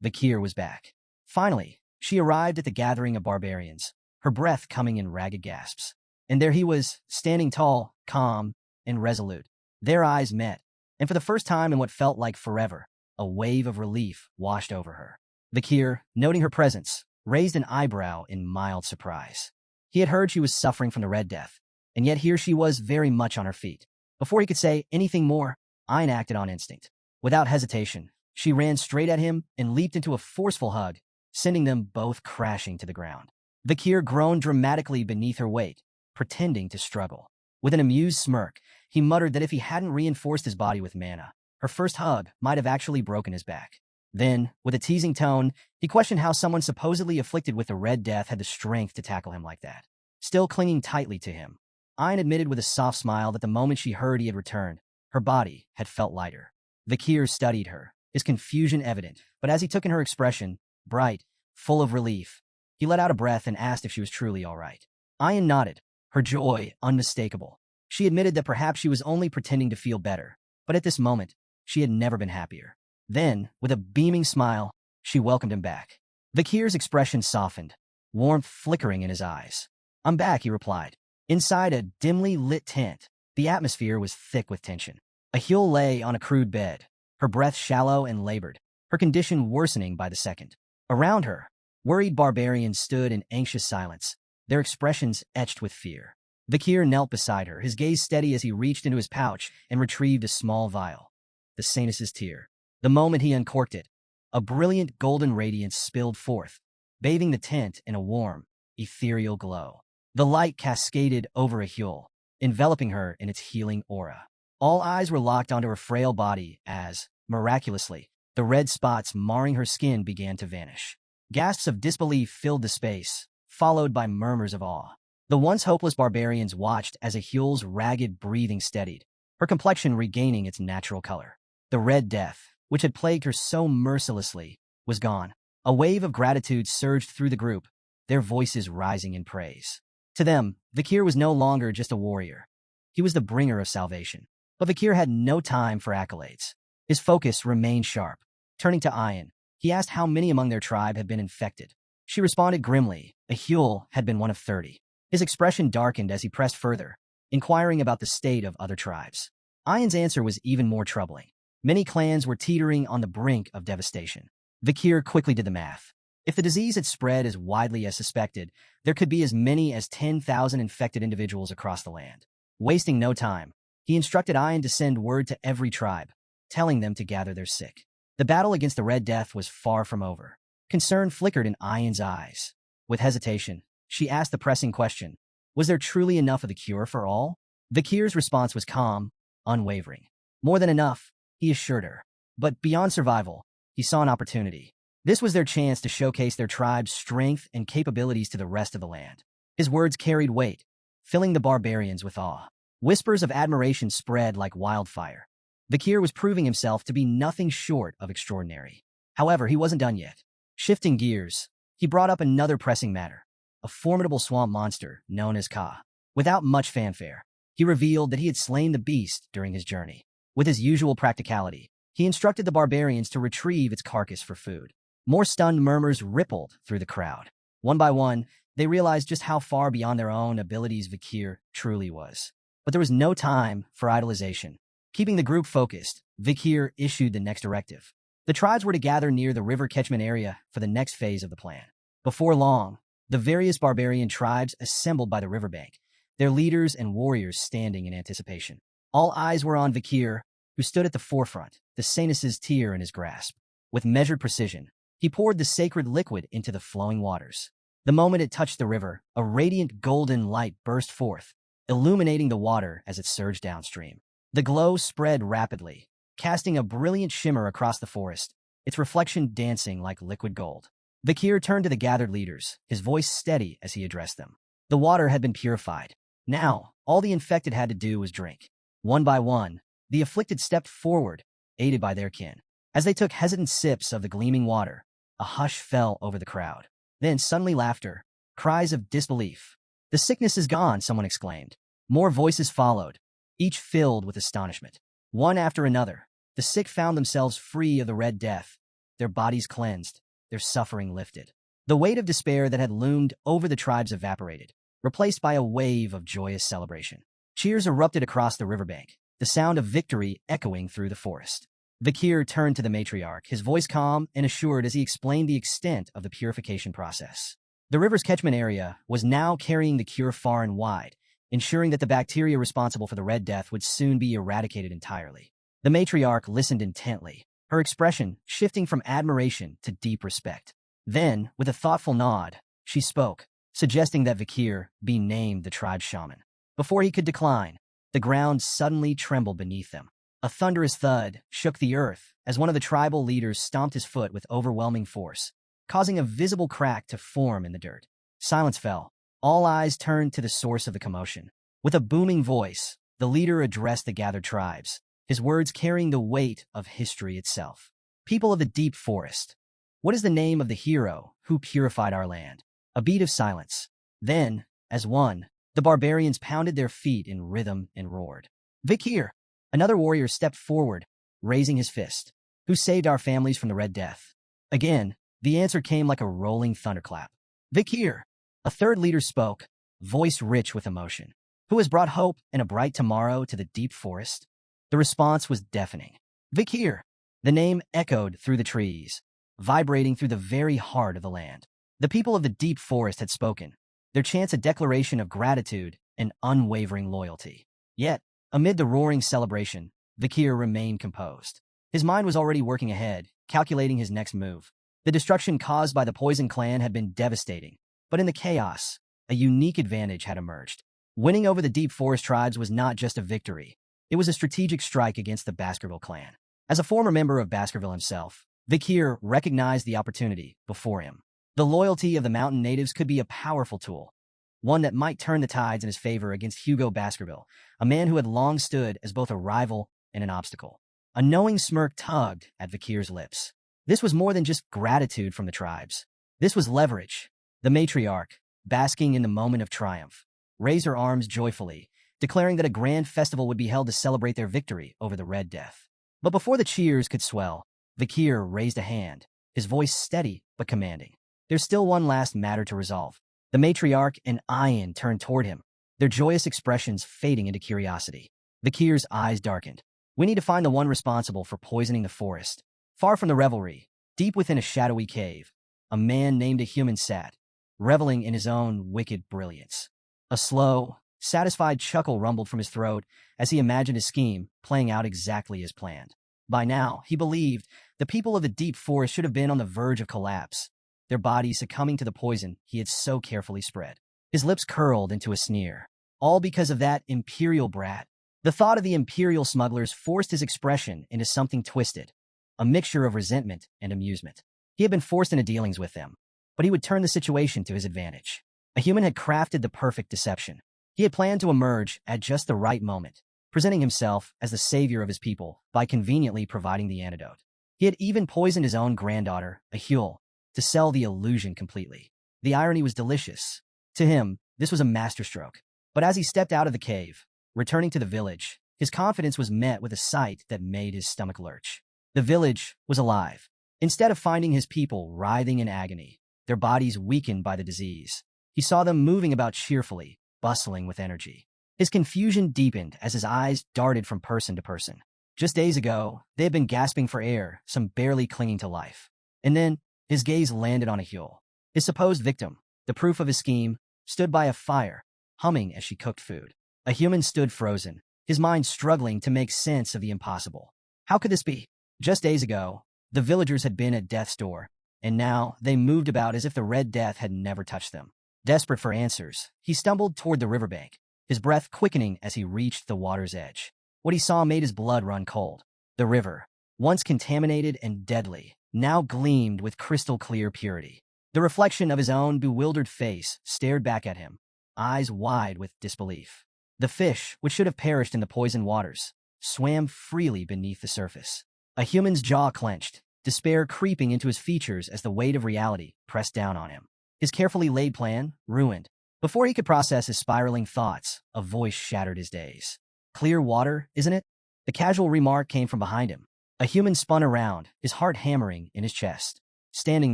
Vakir was back. Finally, she arrived at the gathering of barbarians, her breath coming in ragged gasps. And there he was, standing tall, calm, and resolute. Their eyes met, and for the first time in what felt like forever, a wave of relief washed over her. Vakir, noting her presence, raised an eyebrow in mild surprise. He had heard she was suffering from the Red Death, and yet here she was very much on her feet. Before he could say anything more, Ayan acted on instinct. Without hesitation, she ran straight at him and leaped into a forceful hug, sending them both crashing to the ground. Vakir groaned dramatically beneath her weight, pretending to struggle. With an amused smirk, he muttered that if he hadn't reinforced his body with mana, her first hug might have actually broken his back. Then, with a teasing tone, he questioned how someone supposedly afflicted with the Red Death had the strength to tackle him like that. Still clinging tightly to him, Ayan admitted with a soft smile that the moment she heard he had returned, Her body had felt lighter. Vakir studied her, his confusion evident, but as he took in her expression, bright, full of relief, he let out a breath and asked if she was truly all right. Ayan nodded, her joy unmistakable. She admitted that perhaps she was only pretending to feel better, but at this moment, she had never been happier. Then, with a beaming smile, she welcomed him back. Vakir's expression softened, warmth flickering in his eyes. "I'm back," he replied. Inside a dimly lit tent, the atmosphere was thick with tension. Ahil lay on a crude bed, her breath shallow and labored, her condition worsening by the second. Around her, worried barbarians stood in anxious silence, their expressions etched with fear. Vakir knelt beside her, his gaze steady as he reached into his pouch and retrieved a small vial. The Sanus's tear. The moment he uncorked it, a brilliant golden radiance spilled forth, bathing the tent in a warm, ethereal glow. The light cascaded over Ahil, enveloping her in its healing aura. All eyes were locked onto her frail body as, miraculously, the red spots marring her skin began to vanish. Gasps of disbelief filled the space, followed by murmurs of awe. The once hopeless barbarians watched as Ahil's ragged breathing steadied, her complexion regaining its natural color. The Red Death, which had plagued her so mercilessly, was gone. A wave of gratitude surged through the group, their voices rising in praise. To them, Vakir was no longer just a warrior. He was the bringer of salvation. But Vakir had no time for accolades. His focus remained sharp. Turning to Ayan, he asked how many among their tribe had been infected. She responded grimly, Ahil had been one of 30. His expression darkened as he pressed further, inquiring about the state of other tribes. Ayan's answer was even more troubling. Many clans were teetering on the brink of devastation. Vakir quickly did the math. If the disease had spread as widely as suspected, there could be as many as 10,000 infected individuals across the land. Wasting no time, he instructed Ayan to send word to every tribe, telling them to gather their sick. The battle against the Red Death was far from over. Concern flickered in Ayan's eyes. With hesitation, she asked the pressing question, was there truly enough of the cure for all? Vakir's response was calm, unwavering. More than enough, he assured her. But beyond survival, he saw an opportunity. This was their chance to showcase their tribe's strength and capabilities to the rest of the land. His words carried weight, filling the barbarians with awe. Whispers of admiration spread like wildfire. Vakir was proving himself to be nothing short of extraordinary. However, he wasn't done yet. Shifting gears, he brought up another pressing matter, a formidable swamp monster known as Ka. Without much fanfare, he revealed that he had slain the beast during his journey. With his usual practicality, he instructed the barbarians to retrieve its carcass for food. More stunned murmurs rippled through the crowd. One by one, they realized just how far beyond their own abilities Vakir truly was. But there was no time for idolization. Keeping the group focused, Vakir issued the next directive. The tribes were to gather near the river catchment area for the next phase of the plan. Before long, the various barbarian tribes assembled by the riverbank, their leaders and warriors standing in anticipation. All eyes were on Vakir, who stood at the forefront, the Sanus's tear in his grasp. With measured precision, he poured the sacred liquid into the flowing waters. The moment it touched the river, a radiant golden light burst forth, illuminating the water as it surged downstream. The glow spread rapidly, casting a brilliant shimmer across the forest, its reflection dancing like liquid gold. Vakir turned to the gathered leaders, his voice steady as he addressed them. The water had been purified. Now, all the infected had to do was drink. One by one, the afflicted stepped forward, aided by their kin. As they took hesitant sips of the gleaming water, a hush fell over the crowd. Then suddenly laughter, cries of disbelief. "The sickness is gone," someone exclaimed. More voices followed, each filled with astonishment. One after another, the sick found themselves free of the Red Death, their bodies cleansed, their suffering lifted. The weight of despair that had loomed over the tribes evaporated, replaced by a wave of joyous celebration. Cheers erupted across the riverbank, the sound of victory echoing through the forest. Vakir turned to the matriarch, his voice calm and assured as he explained the extent of the purification process. The river's catchment area was now carrying the cure far and wide, ensuring that the bacteria responsible for the Red Death would soon be eradicated entirely. The matriarch listened intently, her expression shifting from admiration to deep respect. Then, with a thoughtful nod, she spoke, suggesting that Vakir be named the tribe's shaman. Before he could decline, the ground suddenly trembled beneath them. A thunderous thud shook the earth as one of the tribal leaders stomped his foot with overwhelming force, causing a visible crack to form in the dirt. Silence fell. All eyes turned to the source of the commotion. With a booming voice, the leader addressed the gathered tribes, his words carrying the weight of history itself. People of the deep forest. What is the name of the hero who purified our land? A beat of silence. Then, as one, the barbarians pounded their feet in rhythm and roared. Vakir! Another warrior stepped forward, raising his fist. Who saved our families from the Red Death? Again, the answer came like a rolling thunderclap. Vakir! A third leader spoke, voice rich with emotion. Who has brought hope and a bright tomorrow to the deep forest? The response was deafening. Vakir! The name echoed through the trees, vibrating through the very heart of the land. The people of the deep forest had spoken, their chants a declaration of gratitude and unwavering loyalty. Yet, amid the roaring celebration, Vakir remained composed. His mind was already working ahead, calculating his next move. The destruction caused by the Poison Clan had been devastating, but in the chaos, a unique advantage had emerged. Winning over the Deep Forest tribes was not just a victory, it was a strategic strike against the Baskerville clan. As a former member of Baskerville himself, Vakir recognized the opportunity before him. The loyalty of the mountain natives could be a powerful tool, one that might turn the tides in his favor against Hugo Baskerville, a man who had long stood as both a rival and an obstacle. A knowing smirk tugged at Vakir's lips. This was more than just gratitude from the tribes. This was leverage. The matriarch, basking in the moment of triumph, raised her arms joyfully, declaring that a grand festival would be held to celebrate their victory over the Red Death. But before the cheers could swell, Vakir raised a hand, his voice steady but commanding. There's still one last matter to resolve. The matriarch and Ayan turned toward him, their joyous expressions fading into curiosity. Vakir's eyes darkened. We need to find the one responsible for poisoning the forest. Far from the revelry, deep within a shadowy cave, a man named a human sat, reveling in his own wicked brilliance. A slow, satisfied chuckle rumbled from his throat as he imagined his scheme playing out exactly as planned. By now, he believed, the people of the deep forest should have been on the verge of collapse, their bodies succumbing to the poison he had so carefully spread. His lips curled into a sneer, all because of that imperial brat. The thought of the imperial smugglers forced his expression into something twisted, a mixture of resentment and amusement. He had been forced into dealings with them, but he would turn the situation to his advantage. A human had crafted the perfect deception. He had planned to emerge at just the right moment, presenting himself as the savior of his people by conveniently providing the antidote. He had even poisoned his own granddaughter, a Huel, to sell the illusion completely. The irony was delicious. To him, this was a masterstroke. But as he stepped out of the cave, returning to the village, his confidence was met with a sight that made his stomach lurch. The village was alive. Instead of finding his people writhing in agony, their bodies weakened by the disease, he saw them moving about cheerfully, bustling with energy. His confusion deepened as his eyes darted from person to person. Just days ago, they had been gasping for air, some barely clinging to life. And then, his gaze landed on a Huel. His supposed victim, the proof of his scheme, stood by a fire, humming as she cooked food. A human stood frozen, his mind struggling to make sense of the impossible. How could this be? Just days ago, the villagers had been at death's door, and now they moved about as if the Red Death had never touched them. Desperate for answers, he stumbled toward the riverbank, his breath quickening as he reached the water's edge. What he saw made his blood run cold. The river, once contaminated and deadly, now gleamed with crystal-clear purity. The reflection of his own bewildered face stared back at him, eyes wide with disbelief. The fish, which should have perished in the poisoned waters, swam freely beneath the surface. A human's jaw clenched, despair creeping into his features as the weight of reality pressed down on him. His carefully laid plan, ruined. Before he could process his spiraling thoughts, a voice shattered his daze. Clear water, isn't it? The casual remark came from behind him. A human spun around, his heart hammering in his chest. Standing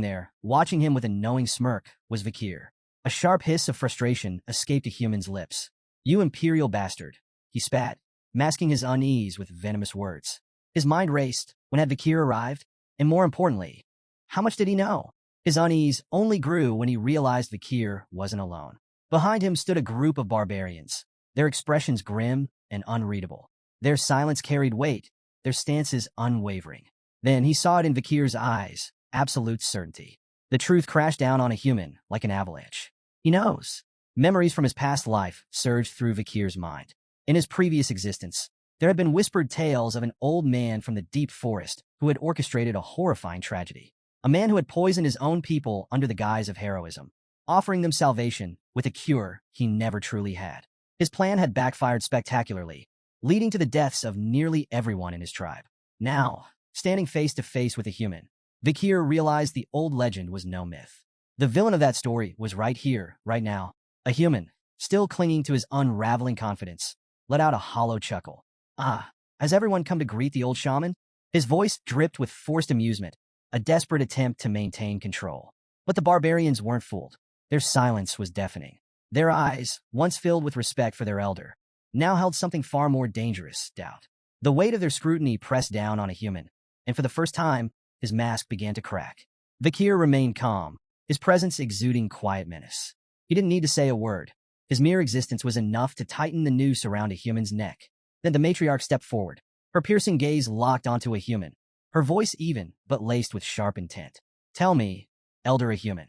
there, watching him with a knowing smirk, was Vakir. A sharp hiss of frustration escaped a human's lips. You imperial bastard, he spat, masking his unease with venomous words. His mind raced. When had Vakir arrived? And more importantly, how much did he know? His unease only grew when he realized Vakir wasn't alone. Behind him stood a group of barbarians, their expressions grim and unreadable. Their silence carried weight, their stances unwavering. Then he saw it in Vakir's eyes, absolute certainty. The truth crashed down on a human like an avalanche. He knows. Memories from his past life surged through Vakir's mind. In his previous existence, there had been whispered tales of an old man from the deep forest who had orchestrated a horrifying tragedy. A man who had poisoned his own people under the guise of heroism, offering them salvation with a cure he never truly had. His plan had backfired spectacularly, leading to the deaths of nearly everyone in his tribe. Now, standing face to face with a human, Vakir realized the old legend was no myth. The villain of that story was right here, right now. A human, still clinging to his unraveling confidence, let out a hollow chuckle. Ah, has everyone come to greet the old shaman? His voice dripped with forced amusement, a desperate attempt to maintain control. But the barbarians weren't fooled. Their silence was deafening. Their eyes, once filled with respect for their elder, now held something far more dangerous, doubt. The weight of their scrutiny pressed down on a human, and for the first time, his mask began to crack. Vakir remained calm, his presence exuding quiet menace. He didn't need to say a word. His mere existence was enough to tighten the noose around a human's neck. Then the matriarch stepped forward, her piercing gaze locked onto a human, her voice even, but laced with sharp intent. Tell me, elder a human,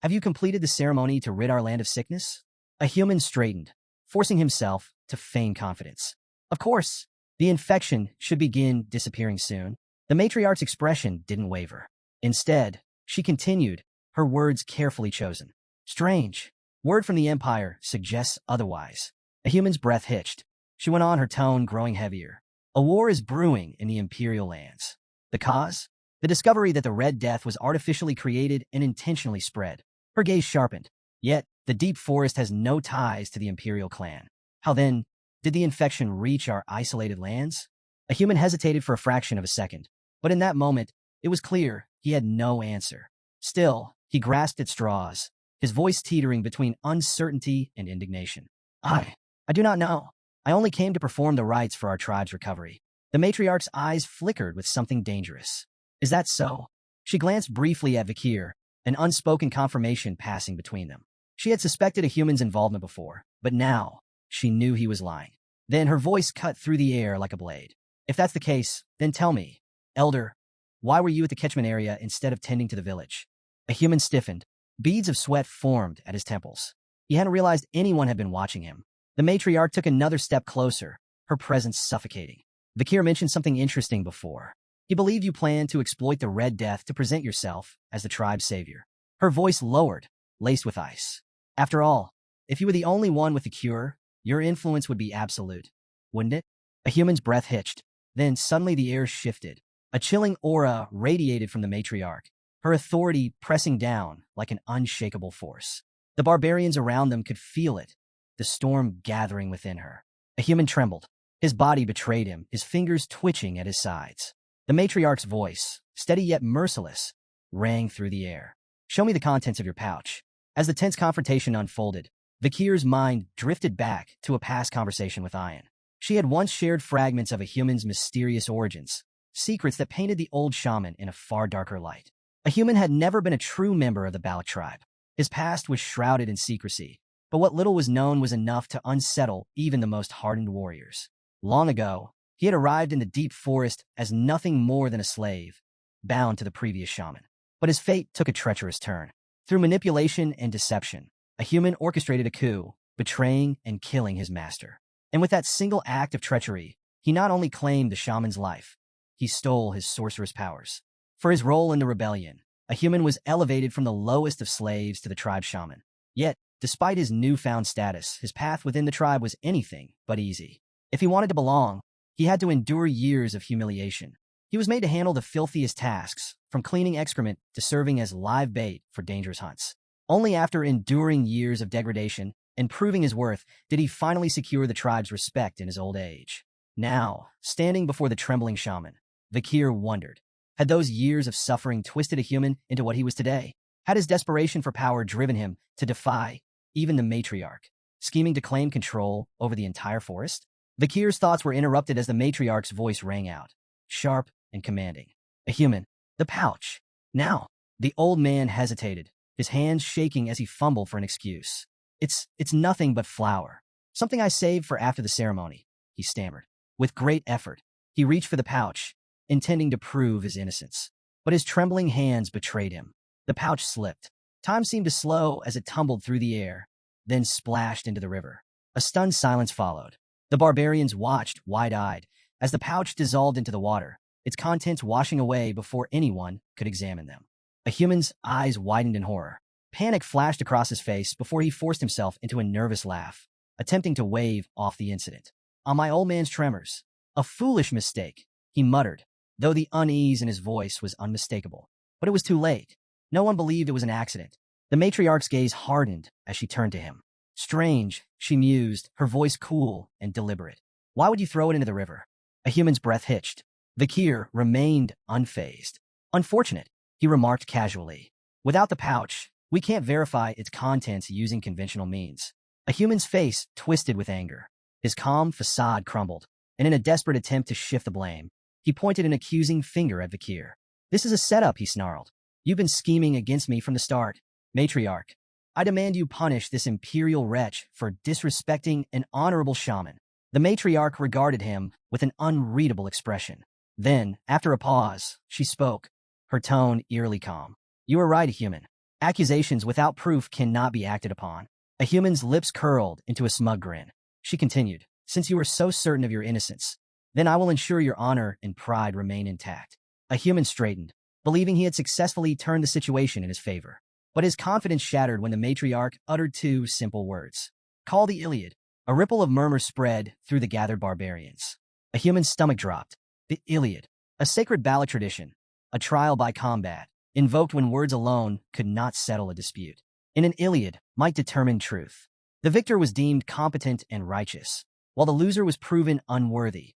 have you completed the ceremony to rid our land of sickness? A human straightened, forcing himself to feign confidence. Of course, the infection should begin disappearing soon. The matriarch's expression didn't waver. Instead, she continued, her words carefully chosen. Strange. Word from the Empire suggests otherwise. A human's breath hitched. She went on, her tone growing heavier. A war is brewing in the Imperial lands. The cause? The discovery that the Red Death was artificially created and intentionally spread. Her gaze sharpened. Yet, the deep forest has no ties to the Imperial clan. How then did the infection reach our isolated lands? A human hesitated for a fraction of a second, but in that moment, it was clear he had no answer. Still, he grasped at straws, his voice teetering between uncertainty and indignation. I do not know. I only came to perform the rites for our tribe's recovery. The matriarch's eyes flickered with something dangerous. Is that so? She glanced briefly at Vakir, an unspoken confirmation passing between them. She had suspected a human's involvement before, but now she knew he was lying. Then her voice cut through the air like a blade. If that's the case, then tell me, elder, why were you at the catchment area instead of tending to the village? A human stiffened. Beads of sweat formed at his temples. He hadn't realized anyone had been watching him. The matriarch took another step closer, her presence suffocating. Vakir mentioned something interesting before. He believed you planned to exploit the Red Death to present yourself as the tribe's savior. Her voice lowered, laced with ice. After all, if you were the only one with the cure, your influence would be absolute, wouldn't it? A human's breath hitched. Then suddenly the air shifted. A chilling aura radiated from the matriarch, her authority pressing down like an unshakable force. The barbarians around them could feel it, the storm gathering within her. A human trembled. His body betrayed him, his fingers twitching at his sides. The matriarch's voice, steady yet merciless, rang through the air. Show me the contents of your pouch. As the tense confrontation unfolded, Vakir's mind drifted back to a past conversation with Ian. She had once shared fragments of a human's mysterious origins, secrets that painted the old shaman in a far darker light. A human had never been a true member of the Balac tribe. His past was shrouded in secrecy, but what little was known was enough to unsettle even the most hardened warriors. Long ago, he had arrived in the deep forest as nothing more than a slave, bound to the previous shaman. But his fate took a treacherous turn. Through manipulation and deception, a human orchestrated a coup, betraying and killing his master. And with that single act of treachery, he not only claimed the shaman's life, he stole his sorcerous powers. For his role in the rebellion, a human was elevated from the lowest of slaves to the tribe shaman. Yet, despite his newfound status, his path within the tribe was anything but easy. If he wanted to belong, he had to endure years of humiliation. He was made to handle the filthiest tasks, from cleaning excrement to serving as live bait for dangerous hunts. Only after enduring years of degradation and proving his worth did he finally secure the tribe's respect in his old age. Now, standing before the trembling shaman, Vakir wondered, had those years of suffering twisted a human into what he was today? Had his desperation for power driven him to defy even the matriarch, scheming to claim control over the entire forest? Vakir's thoughts were interrupted as the matriarch's voice rang out, sharp and commanding. A human. The pouch. Now. The old man hesitated, his hands shaking as he fumbled for an excuse. It's nothing but flour. Something I saved for after the ceremony, he stammered. With great effort, he reached for the pouch, intending to prove his innocence. But his trembling hands betrayed him. The pouch slipped. Time seemed to slow as it tumbled through the air, then splashed into the river. A stunned silence followed. The barbarians watched, wide-eyed, as the pouch dissolved into the water, its contents washing away before anyone could examine them. A human's eyes widened in horror. Panic flashed across his face before he forced himself into a nervous laugh, attempting to wave off the incident. On my old man's tremors. A foolish mistake, he muttered, though the unease in his voice was unmistakable. But it was too late. No one believed it was an accident. The matriarch's gaze hardened as she turned to him. Strange, she mused, her voice cool and deliberate. Why would you throw it into the river? A human's breath hitched. Vakir remained unfazed. Unfortunate, he remarked casually. Without the pouch, we can't verify its contents using conventional means. A human's face twisted with anger. His calm facade crumbled, and in a desperate attempt to shift the blame, he pointed an accusing finger at Vakir. This is a setup, he snarled. You've been scheming against me from the start. Matriarch, I demand you punish this imperial wretch for disrespecting an honorable shaman. The matriarch regarded him with an unreadable expression. Then, after a pause, she spoke, her tone eerily calm. You are right, human. Accusations without proof cannot be acted upon. A human's lips curled into a smug grin. She continued, since you are so certain of your innocence, then I will ensure your honor and pride remain intact. A human straightened, believing he had successfully turned the situation in his favor. But his confidence shattered when the matriarch uttered two simple words. Call the Iliad. A ripple of murmur spread through the gathered barbarians. A human's stomach dropped. The Iliad, a sacred Balac tradition, a trial by combat, invoked when words alone could not settle a dispute. In an Iliad might determine truth. The victor was deemed competent and righteous, while the loser was proven unworthy,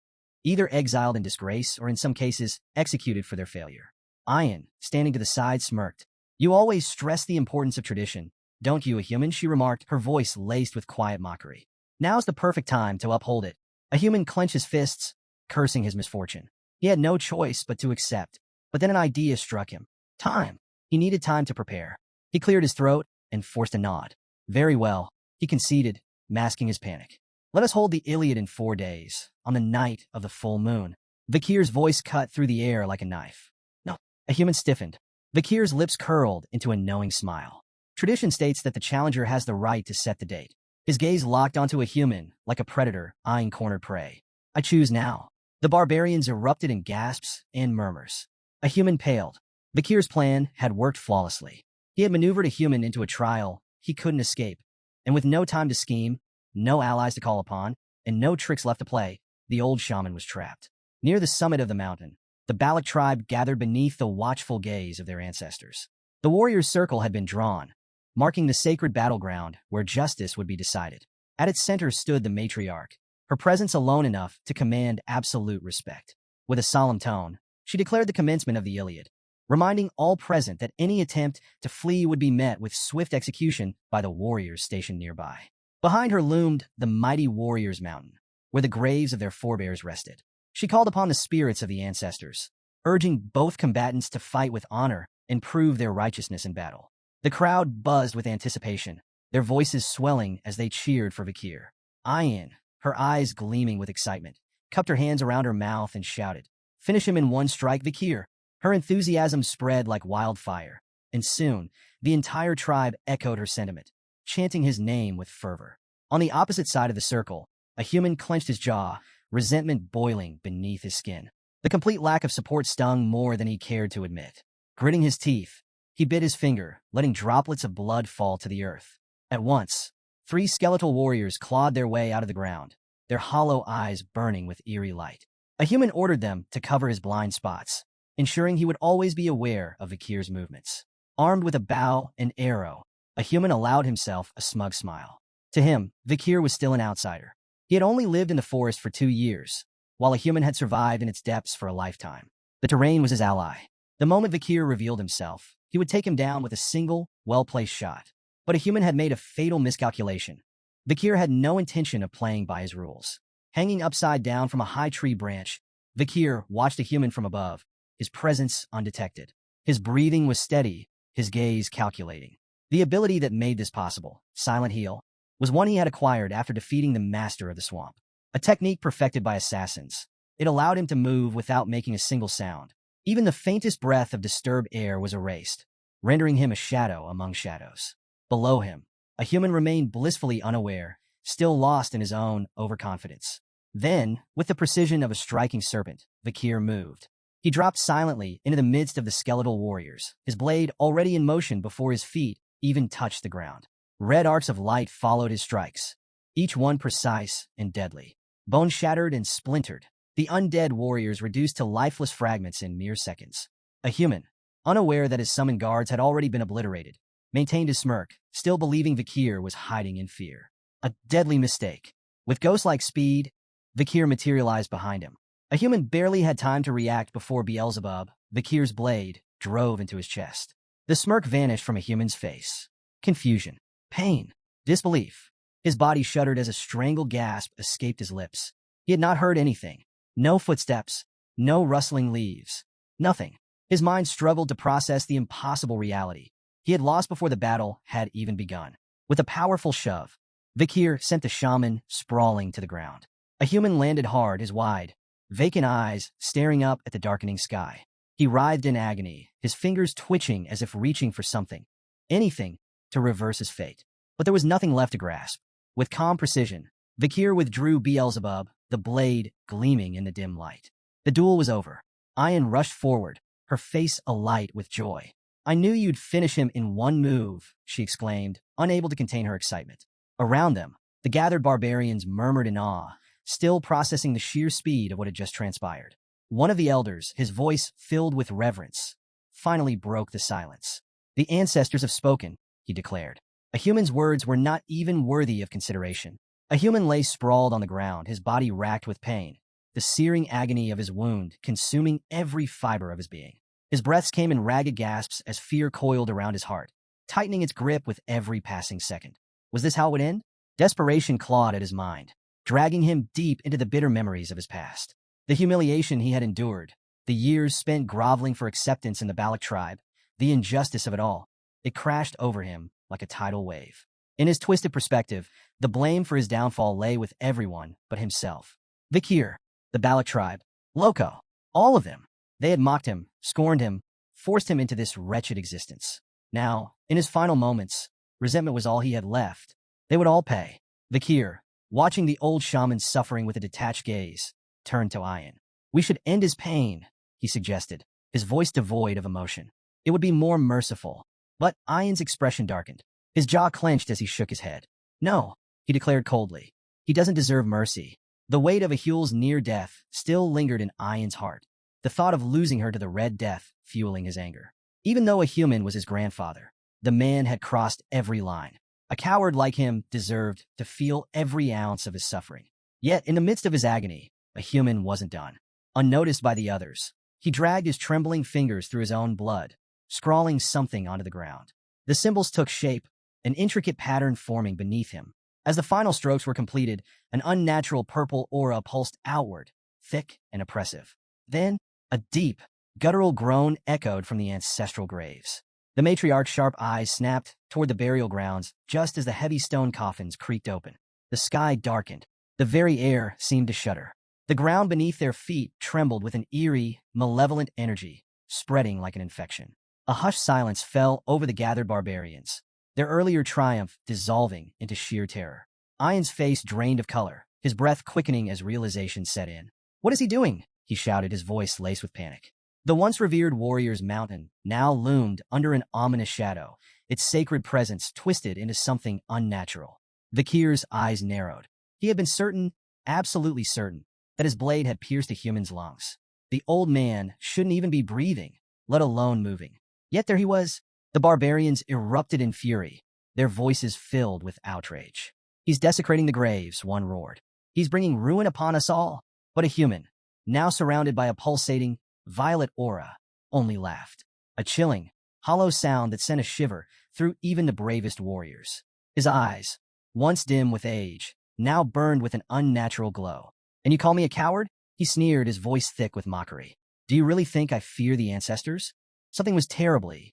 either exiled in disgrace or in some cases executed for their failure. Ian, standing to the side, smirked. You always stress the importance of tradition, don't you, a human? She remarked, her voice laced with quiet mockery. Now's the perfect time to uphold it. A human clenched his fists, cursing his misfortune. He had no choice but to accept. But then an idea struck him. Time. He needed time to prepare. He cleared his throat and forced a nod. Very well, he conceded, masking his panic. Let us hold the Iliad in 4 days, on the night of the full moon. Vakir's voice cut through the air like a knife. No. A human stiffened. Vakir's lips curled into a knowing smile. Tradition states that the challenger has the right to set the date. His gaze locked onto a human, like a predator eyeing cornered prey. I choose now. The barbarians erupted in gasps and murmurs. A human paled. Vakir's plan had worked flawlessly. He had maneuvered a human into a trial he couldn't escape. And with no time to scheme, no allies to call upon, and no tricks left to play, the old shaman was trapped. Near the summit of the mountain, the Balac tribe gathered beneath the watchful gaze of their ancestors. The warriors' circle had been drawn, marking the sacred battleground where justice would be decided. At its center stood the matriarch, her presence alone enough to command absolute respect. With a solemn tone, she declared the commencement of the Iliad, reminding all present that any attempt to flee would be met with swift execution by the warriors stationed nearby. Behind her loomed the mighty Warriors' Mountain, where the graves of their forebears rested. She called upon the spirits of the ancestors, urging both combatants to fight with honor and prove their righteousness in battle. The crowd buzzed with anticipation, their voices swelling as they cheered for Vakir. Ian, her eyes gleaming with excitement, cupped her hands around her mouth and shouted, Finish him in one strike, Vakir. Her enthusiasm spread like wildfire, and soon the entire tribe echoed her sentiment, chanting his name with fervor. On the opposite side of the circle, a human clenched his jaw, resentment boiling beneath his skin. The complete lack of support stung more than he cared to admit. Gritting his teeth, he bit his finger, letting droplets of blood fall to the earth. At once, 3 skeletal warriors clawed their way out of the ground, their hollow eyes burning with eerie light. A human ordered them to cover his blind spots, ensuring he would always be aware of Vakir's movements. Armed with a bow and arrow, a human allowed himself a smug smile. To him, Vakir was still an outsider. He had only lived in the forest for 2 years, while a human had survived in its depths for a lifetime. The terrain was his ally. The moment Vakir revealed himself, he would take him down with a single, well-placed shot. But a human had made a fatal miscalculation. Vakir had no intention of playing by his rules. Hanging upside down from a high tree branch, Vakir watched a human from above, his presence undetected. His breathing was steady, his gaze calculating. The ability that made this possible, Silent Heal, was one he had acquired after defeating the master of the swamp. A technique perfected by assassins. It allowed him to move without making a single sound. Even the faintest breath of disturbed air was erased, rendering him a shadow among shadows. Below him, a human remained blissfully unaware, still lost in his own overconfidence. Then, with the precision of a striking serpent, Vakir moved. He dropped silently into the midst of the skeletal warriors, his blade already in motion before his feet even touched the ground. Red arcs of light followed his strikes, each one precise and deadly. bone shattered and splintered, the undead warriors reduced to lifeless fragments in mere seconds. A human, unaware that his summoned guards had already been obliterated, maintained his smirk, still believing Vakir was hiding in fear. A deadly mistake. With ghost-like speed, Vakir materialized behind him. A human barely had time to react before Beelzebub, Vakir's blade, drove into his chest. The smirk vanished from a human's face. Confusion, pain, disbelief. His body shuddered as a strangled gasp escaped his lips. He had not heard anything. No footsteps, no rustling leaves, nothing. His mind struggled to process the impossible reality. He had lost before the battle had even begun. With a powerful shove, Vakir sent the shaman sprawling to the ground. A human landed hard, his wide, vacant eyes staring up at the darkening sky. He writhed in agony, his fingers twitching as if reaching for something, anything, to reverse his fate. But there was nothing left to grasp. With calm precision, Vakir withdrew Beelzebub, the blade gleaming in the dim light. The duel was over. Ayan rushed forward, her face alight with joy. "I knew you'd finish him in one move," she exclaimed, unable to contain her excitement. Around them, the gathered barbarians murmured in awe, still processing the sheer speed of what had just transpired. One of the elders, his voice filled with reverence, finally broke the silence. "The ancestors have spoken," he declared. A human's words were not even worthy of consideration. A human lay sprawled on the ground, his body racked with pain, the searing agony of his wound consuming every fiber of his being. His breaths came in ragged gasps as fear coiled around his heart, tightening its grip with every passing second. Was this how it would end? Desperation clawed at his mind, dragging him deep into the bitter memories of his past. The humiliation he had endured, the years spent groveling for acceptance in the Balac tribe, the injustice of it all. It crashed over him like a tidal wave. In his twisted perspective, the blame for his downfall lay with everyone but himself. Vakir, the Balac tribe, Loco, all of them. They had mocked him, scorned him, forced him into this wretched existence. Now, in his final moments, resentment was all he had left. They would all pay. Vakir, watching the old shaman suffering with a detached gaze, turned to Ayan. "We should end his pain," he suggested, his voice devoid of emotion. "It would be more merciful." But Ayan's expression darkened. His jaw clenched as he shook his head. "No," he declared coldly. "He doesn't deserve mercy." The weight of Ahul's near death still lingered in Ayan's heart, the thought of losing her to the Red Death fueling his anger. Even though a human was his grandfather, the man had crossed every line. A coward like him deserved to feel every ounce of his suffering. Yet, in the midst of his agony, a human wasn't done. Unnoticed by the others, he dragged his trembling fingers through his own blood, scrawling something onto the ground. The symbols took shape, an intricate pattern forming beneath him. As the final strokes were completed, an unnatural purple aura pulsed outward, thick and oppressive. Then, a deep, guttural groan echoed from the ancestral graves. The matriarch's sharp eyes snapped toward the burial grounds just as the heavy stone coffins creaked open. The sky darkened. The very air seemed to shudder. The ground beneath their feet trembled with an eerie, malevolent energy, spreading like an infection. A hushed silence fell over the gathered barbarians, their earlier triumph dissolving into sheer terror. Ayan's face drained of color, his breath quickening as realization set in. "What is he doing?" he shouted, his voice laced with panic. The once revered warrior's mountain now loomed under an ominous shadow, its sacred presence twisted into something unnatural. Vakir's eyes narrowed. He had been certain, absolutely certain, that his blade had pierced a human's lungs. The old man shouldn't even be breathing, let alone moving. Yet there he was. The barbarians erupted in fury, their voices filled with outrage. "He's desecrating the graves," one roared. "He's bringing ruin upon us all." But a human, now surrounded by a pulsating, violet aura, only laughed. A chilling, hollow sound that sent a shiver through even the bravest warriors. His eyes, once dim with age, now burned with an unnatural glow. "And you call me a coward?" he sneered, his voice thick with mockery. "Do you really think I fear the ancestors?" Something was terribly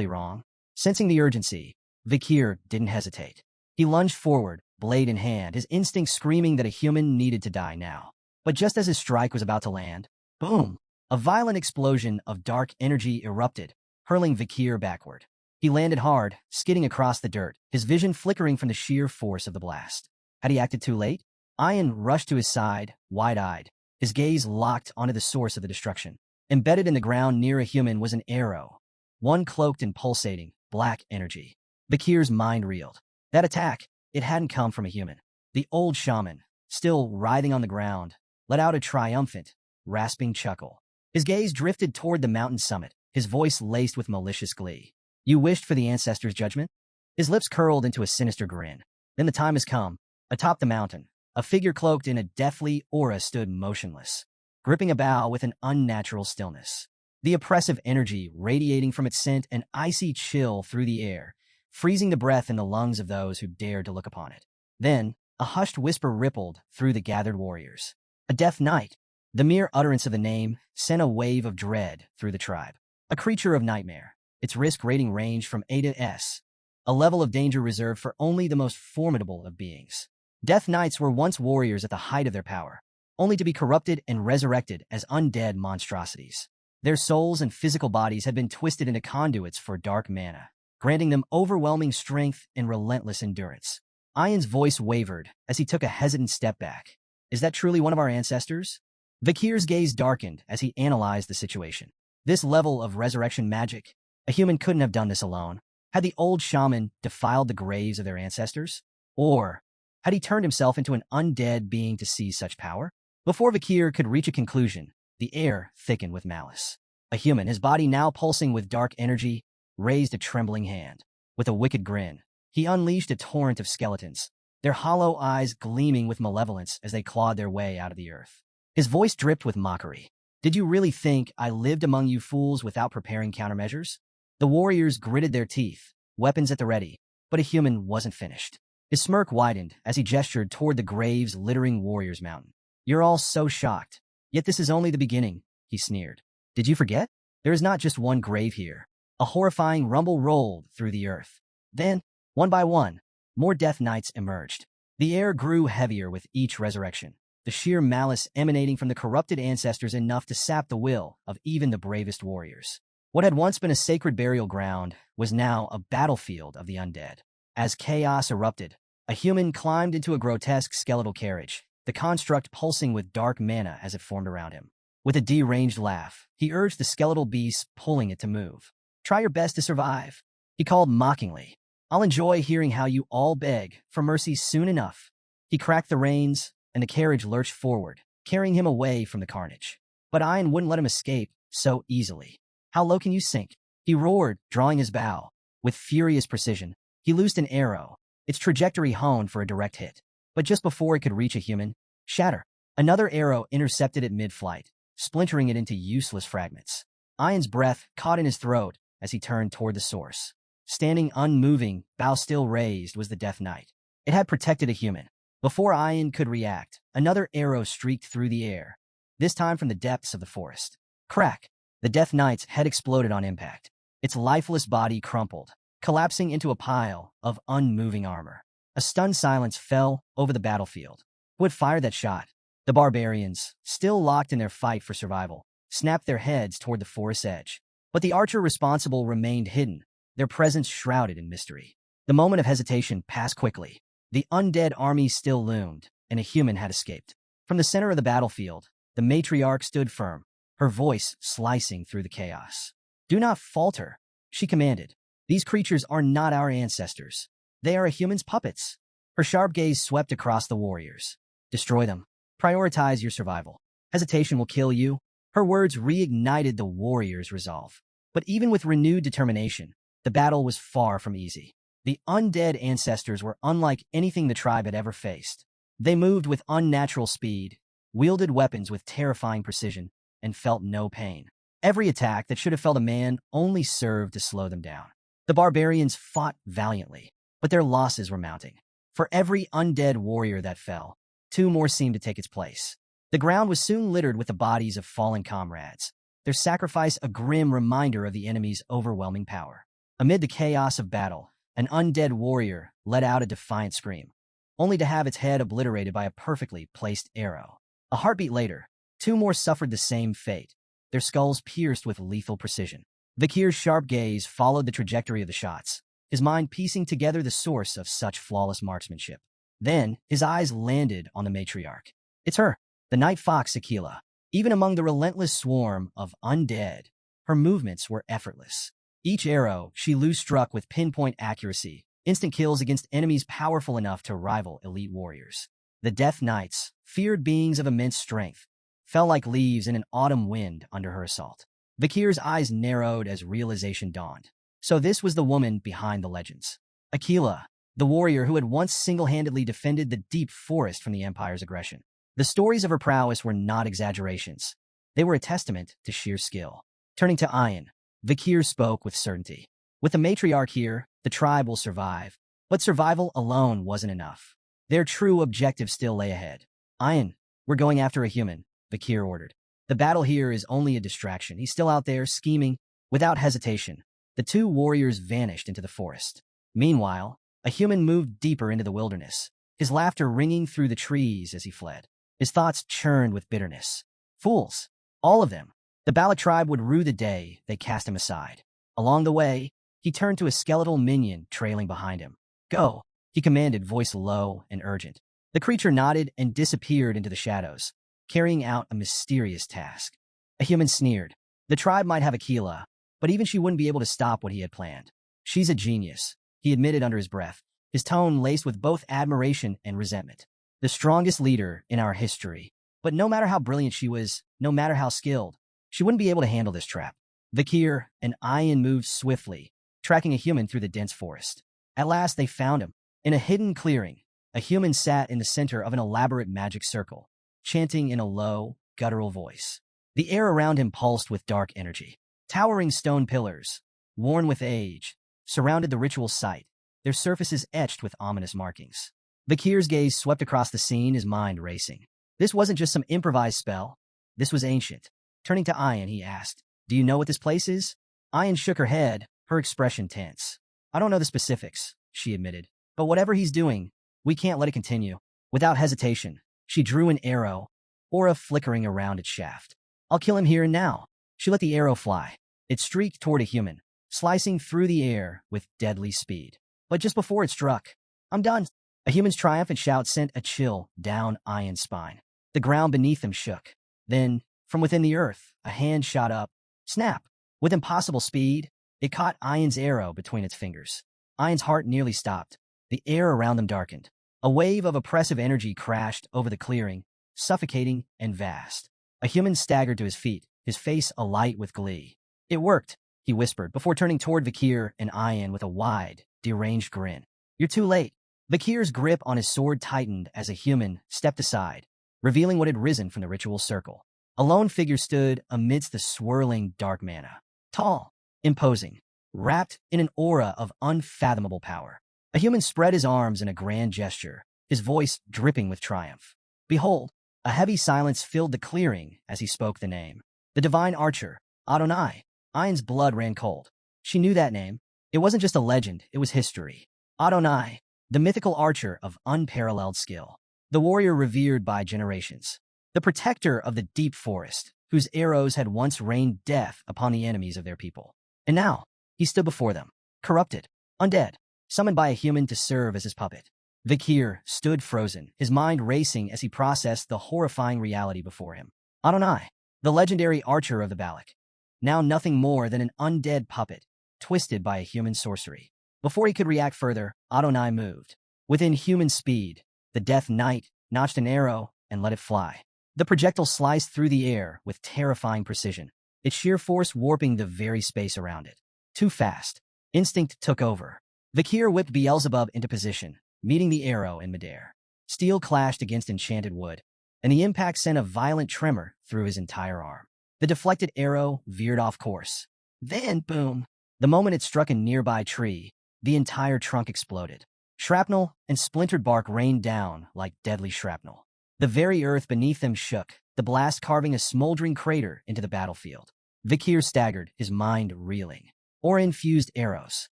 wrong. Sensing the urgency, Vakir didn't hesitate. He lunged forward, blade in hand, his instinct screaming that a human needed to die now. But just as his strike was about to land, boom! A violent explosion of dark energy erupted, hurling Vakir backward. He landed hard, skidding across the dirt, his vision flickering from the sheer force of the blast. Had he acted too late? Ayan rushed to his side, wide-eyed, his gaze locked onto the source of the destruction. Embedded in the ground near a human was an arrow, one cloaked in pulsating, black energy. Vakir's mind reeled. That attack, it hadn't come from a human. The old shaman, still writhing on the ground, let out a triumphant, rasping chuckle. His gaze drifted toward the mountain summit, his voice laced with malicious glee. You wished for the ancestors' judgment? His lips curled into a sinister grin. Then the time has come. Atop the mountain, a figure cloaked in a deathly aura stood motionless, gripping a bough with an unnatural stillness. The oppressive energy radiating from it sent an icy chill through the air, freezing the breath in the lungs of those who dared to look upon it. Then, a hushed whisper rippled through the gathered warriors. A Death Knight. The mere utterance of the name sent a wave of dread through the tribe. A creature of nightmare. Its risk rating ranged from A to S, a level of danger reserved for only the most formidable of beings. Death Knights were once warriors at the height of their power, only to be corrupted and resurrected as undead monstrosities. Their souls and physical bodies had been twisted into conduits for dark mana, granting them overwhelming strength and relentless endurance. Ian's voice wavered as he took a hesitant step back. Is that truly one of our ancestors? Vakir's gaze darkened as he analyzed the situation. This level of resurrection magic, a human couldn't have done this alone. Had the old shaman defiled the graves of their ancestors? Or had he turned himself into an undead being to seize such power? Before Vakir could reach a conclusion, the air thickened with malice. A human, his body now pulsing with dark energy, raised a trembling hand. With a wicked grin, he unleashed a torrent of skeletons, their hollow eyes gleaming with malevolence as they clawed their way out of the earth. His voice dripped with mockery. Did you really think I lived among you fools without preparing countermeasures? The warriors gritted their teeth, weapons at the ready, but a human wasn't finished. His smirk widened as he gestured toward the graves littering Warriors Mountain. You're all so shocked. Yet this is only the beginning, he sneered. Did you forget? There is not just one grave here. A horrifying rumble rolled through the earth. Then, one by one, more Death Knights emerged. The air grew heavier with each resurrection, the sheer malice emanating from the corrupted ancestors enough to sap the will of even the bravest warriors. What had once been a sacred burial ground was now a battlefield of the undead. As chaos erupted, a human climbed into a grotesque skeletal carriage, the construct pulsing with dark mana as it formed around him. With a deranged laugh, he urged the skeletal beast, pulling it to move. Try your best to survive, he called mockingly. I'll enjoy hearing how you all beg for mercy soon enough. He cracked the reins, and the carriage lurched forward, carrying him away from the carnage. But Ian wouldn't let him escape so easily. How low can you sink? He roared, drawing his bow. With furious precision, he loosed an arrow, its trajectory honed for a direct hit. But just before it could reach a human, shatter, another arrow intercepted it mid-flight, splintering it into useless fragments. Ian's breath caught in his throat as he turned toward the source. Standing unmoving, bow still raised, was the Death Knight. It had protected a human. Before Ian could react, another arrow streaked through the air, this time from the depths of the forest. Crack! The Death Knight's head exploded on impact. Its lifeless body crumpled, collapsing into a pile of unmoving armor. A stunned silence fell over the battlefield. Who had fired that shot? The barbarians, still locked in their fight for survival, snapped their heads toward the forest's edge. But the archer responsible remained hidden, their presence shrouded in mystery. The moment of hesitation passed quickly. The undead army still loomed, and a human had escaped. From the center of the battlefield, the matriarch stood firm, her voice slicing through the chaos. Do not falter, she commanded. These creatures are not our ancestors. They are a human's puppets. Her sharp gaze swept across the warriors. Destroy them. Prioritize your survival. Hesitation will kill you. Her words reignited the warriors' resolve. But even with renewed determination, the battle was far from easy. The undead ancestors were unlike anything the tribe had ever faced. They moved with unnatural speed, wielded weapons with terrifying precision, and felt no pain. Every attack that should have felled a man only served to slow them down. The barbarians fought valiantly, but their losses were mounting. For every undead warrior that fell, two more seemed to take its place. The ground was soon littered with the bodies of fallen comrades, their sacrifice a grim reminder of the enemy's overwhelming power. Amid the chaos of battle, an undead warrior let out a defiant scream, only to have its head obliterated by a perfectly placed arrow. A heartbeat later, two more suffered the same fate, their skulls pierced with lethal precision. Vakir's sharp gaze followed the trajectory of the shots, his mind piecing together the source of such flawless marksmanship. Then, his eyes landed on the matriarch. It's her, the night fox Aquila. Even among the relentless swarm of undead, her movements were effortless. Each arrow she loose struck with pinpoint accuracy, instant kills against enemies powerful enough to rival elite warriors. The Death Knights, feared beings of immense strength, fell like leaves in an autumn wind under her assault. Vakir's eyes narrowed as realization dawned. So this was the woman behind the legends. Aquila, the warrior who had once single-handedly defended the deep forest from the Empire's aggression. The stories of her prowess were not exaggerations. They were a testament to sheer skill. Turning to Ian, Vakir spoke with certainty. With the matriarch here, the tribe will survive. But survival alone wasn't enough. Their true objective still lay ahead. Ian, we're going after a human, Vakir ordered. The battle here is only a distraction. He's still out there, scheming. Without hesitation, the two warriors vanished into the forest. Meanwhile, a human moved deeper into the wilderness, his laughter ringing through the trees as he fled. His thoughts churned with bitterness. Fools, all of them. The Balac tribe would rue the day they cast him aside. Along the way, he turned to a skeletal minion trailing behind him. Go, he commanded, voice low and urgent. The creature nodded and disappeared into the shadows, carrying out a mysterious task. A human sneered. The tribe might have Aquila, but even she wouldn't be able to stop what he had planned. She's a genius, he admitted under his breath, his tone laced with both admiration and resentment. The strongest leader in our history. But no matter how brilliant she was, no matter how skilled, she wouldn't be able to handle this trap. Vakir and Ian moved swiftly, tracking a human through the dense forest. At last they found him. In a hidden clearing, a human sat in the center of an elaborate magic circle, chanting in a low, guttural voice. The air around him pulsed with dark energy. Towering stone pillars, worn with age, surrounded the ritual site, their surfaces etched with ominous markings. Vakir's gaze swept across the scene, his mind racing. This wasn't just some improvised spell. This was ancient. Turning to Ian, he asked, "Do you know what this place is?" Ian shook her head, her expression tense. "I don't know the specifics," she admitted. "But whatever he's doing, we can't let it continue." Without hesitation, she drew an arrow, aura flickering around its shaft. "I'll kill him here and now." She let the arrow fly. It streaked toward a human, slicing through the air with deadly speed. But just before it struck, "I'm done." A human's triumphant shout sent a chill down Ian's spine. The ground beneath him shook. Then, from within the earth, a hand shot up. Snap! With impossible speed, it caught Ian's arrow between its fingers. Ian's heart nearly stopped. The air around them darkened. A wave of oppressive energy crashed over the clearing, suffocating and vast. A human staggered to his feet, his face alight with glee. "It worked," he whispered, before turning toward Vakir and Ian with a wide, deranged grin. "You're too late." Vakir's grip on his sword tightened as a human stepped aside, revealing what had risen from the ritual circle. A lone figure stood amidst the swirling dark mana. Tall, imposing, wrapped in an aura of unfathomable power. A human spread his arms in a grand gesture, his voice dripping with triumph. "Behold!" A heavy silence filled the clearing as he spoke the name. The divine archer, Adonai. Ian's blood ran cold. She knew that name. It wasn't just a legend, it was history. Adonai, the mythical archer of unparalleled skill. The warrior revered by generations. The protector of the deep forest, whose arrows had once rained death upon the enemies of their people. And now, he stood before them, corrupted, undead, summoned by a human to serve as his puppet. Vakir stood frozen, his mind racing as he processed the horrifying reality before him. Adonai, the legendary archer of the Balac, now nothing more than an undead puppet, twisted by a human sorcery. Before he could react further, Adonai moved. Within human speed, the Death Knight notched an arrow and let it fly. The projectile sliced through the air with terrifying precision, its sheer force warping the very space around it. Too fast. Instinct took over. Vakir whipped Beelzebub into position, meeting the arrow in midair. Steel clashed against enchanted wood, and the impact sent a violent tremor through his entire arm. The deflected arrow veered off course. Then, boom! The moment it struck a nearby tree, the entire trunk exploded. Shrapnel and splintered bark rained down like deadly shrapnel. The very earth beneath them shook, the blast carving a smoldering crater into the battlefield. Vakir staggered, his mind reeling. Aura-infused arrows.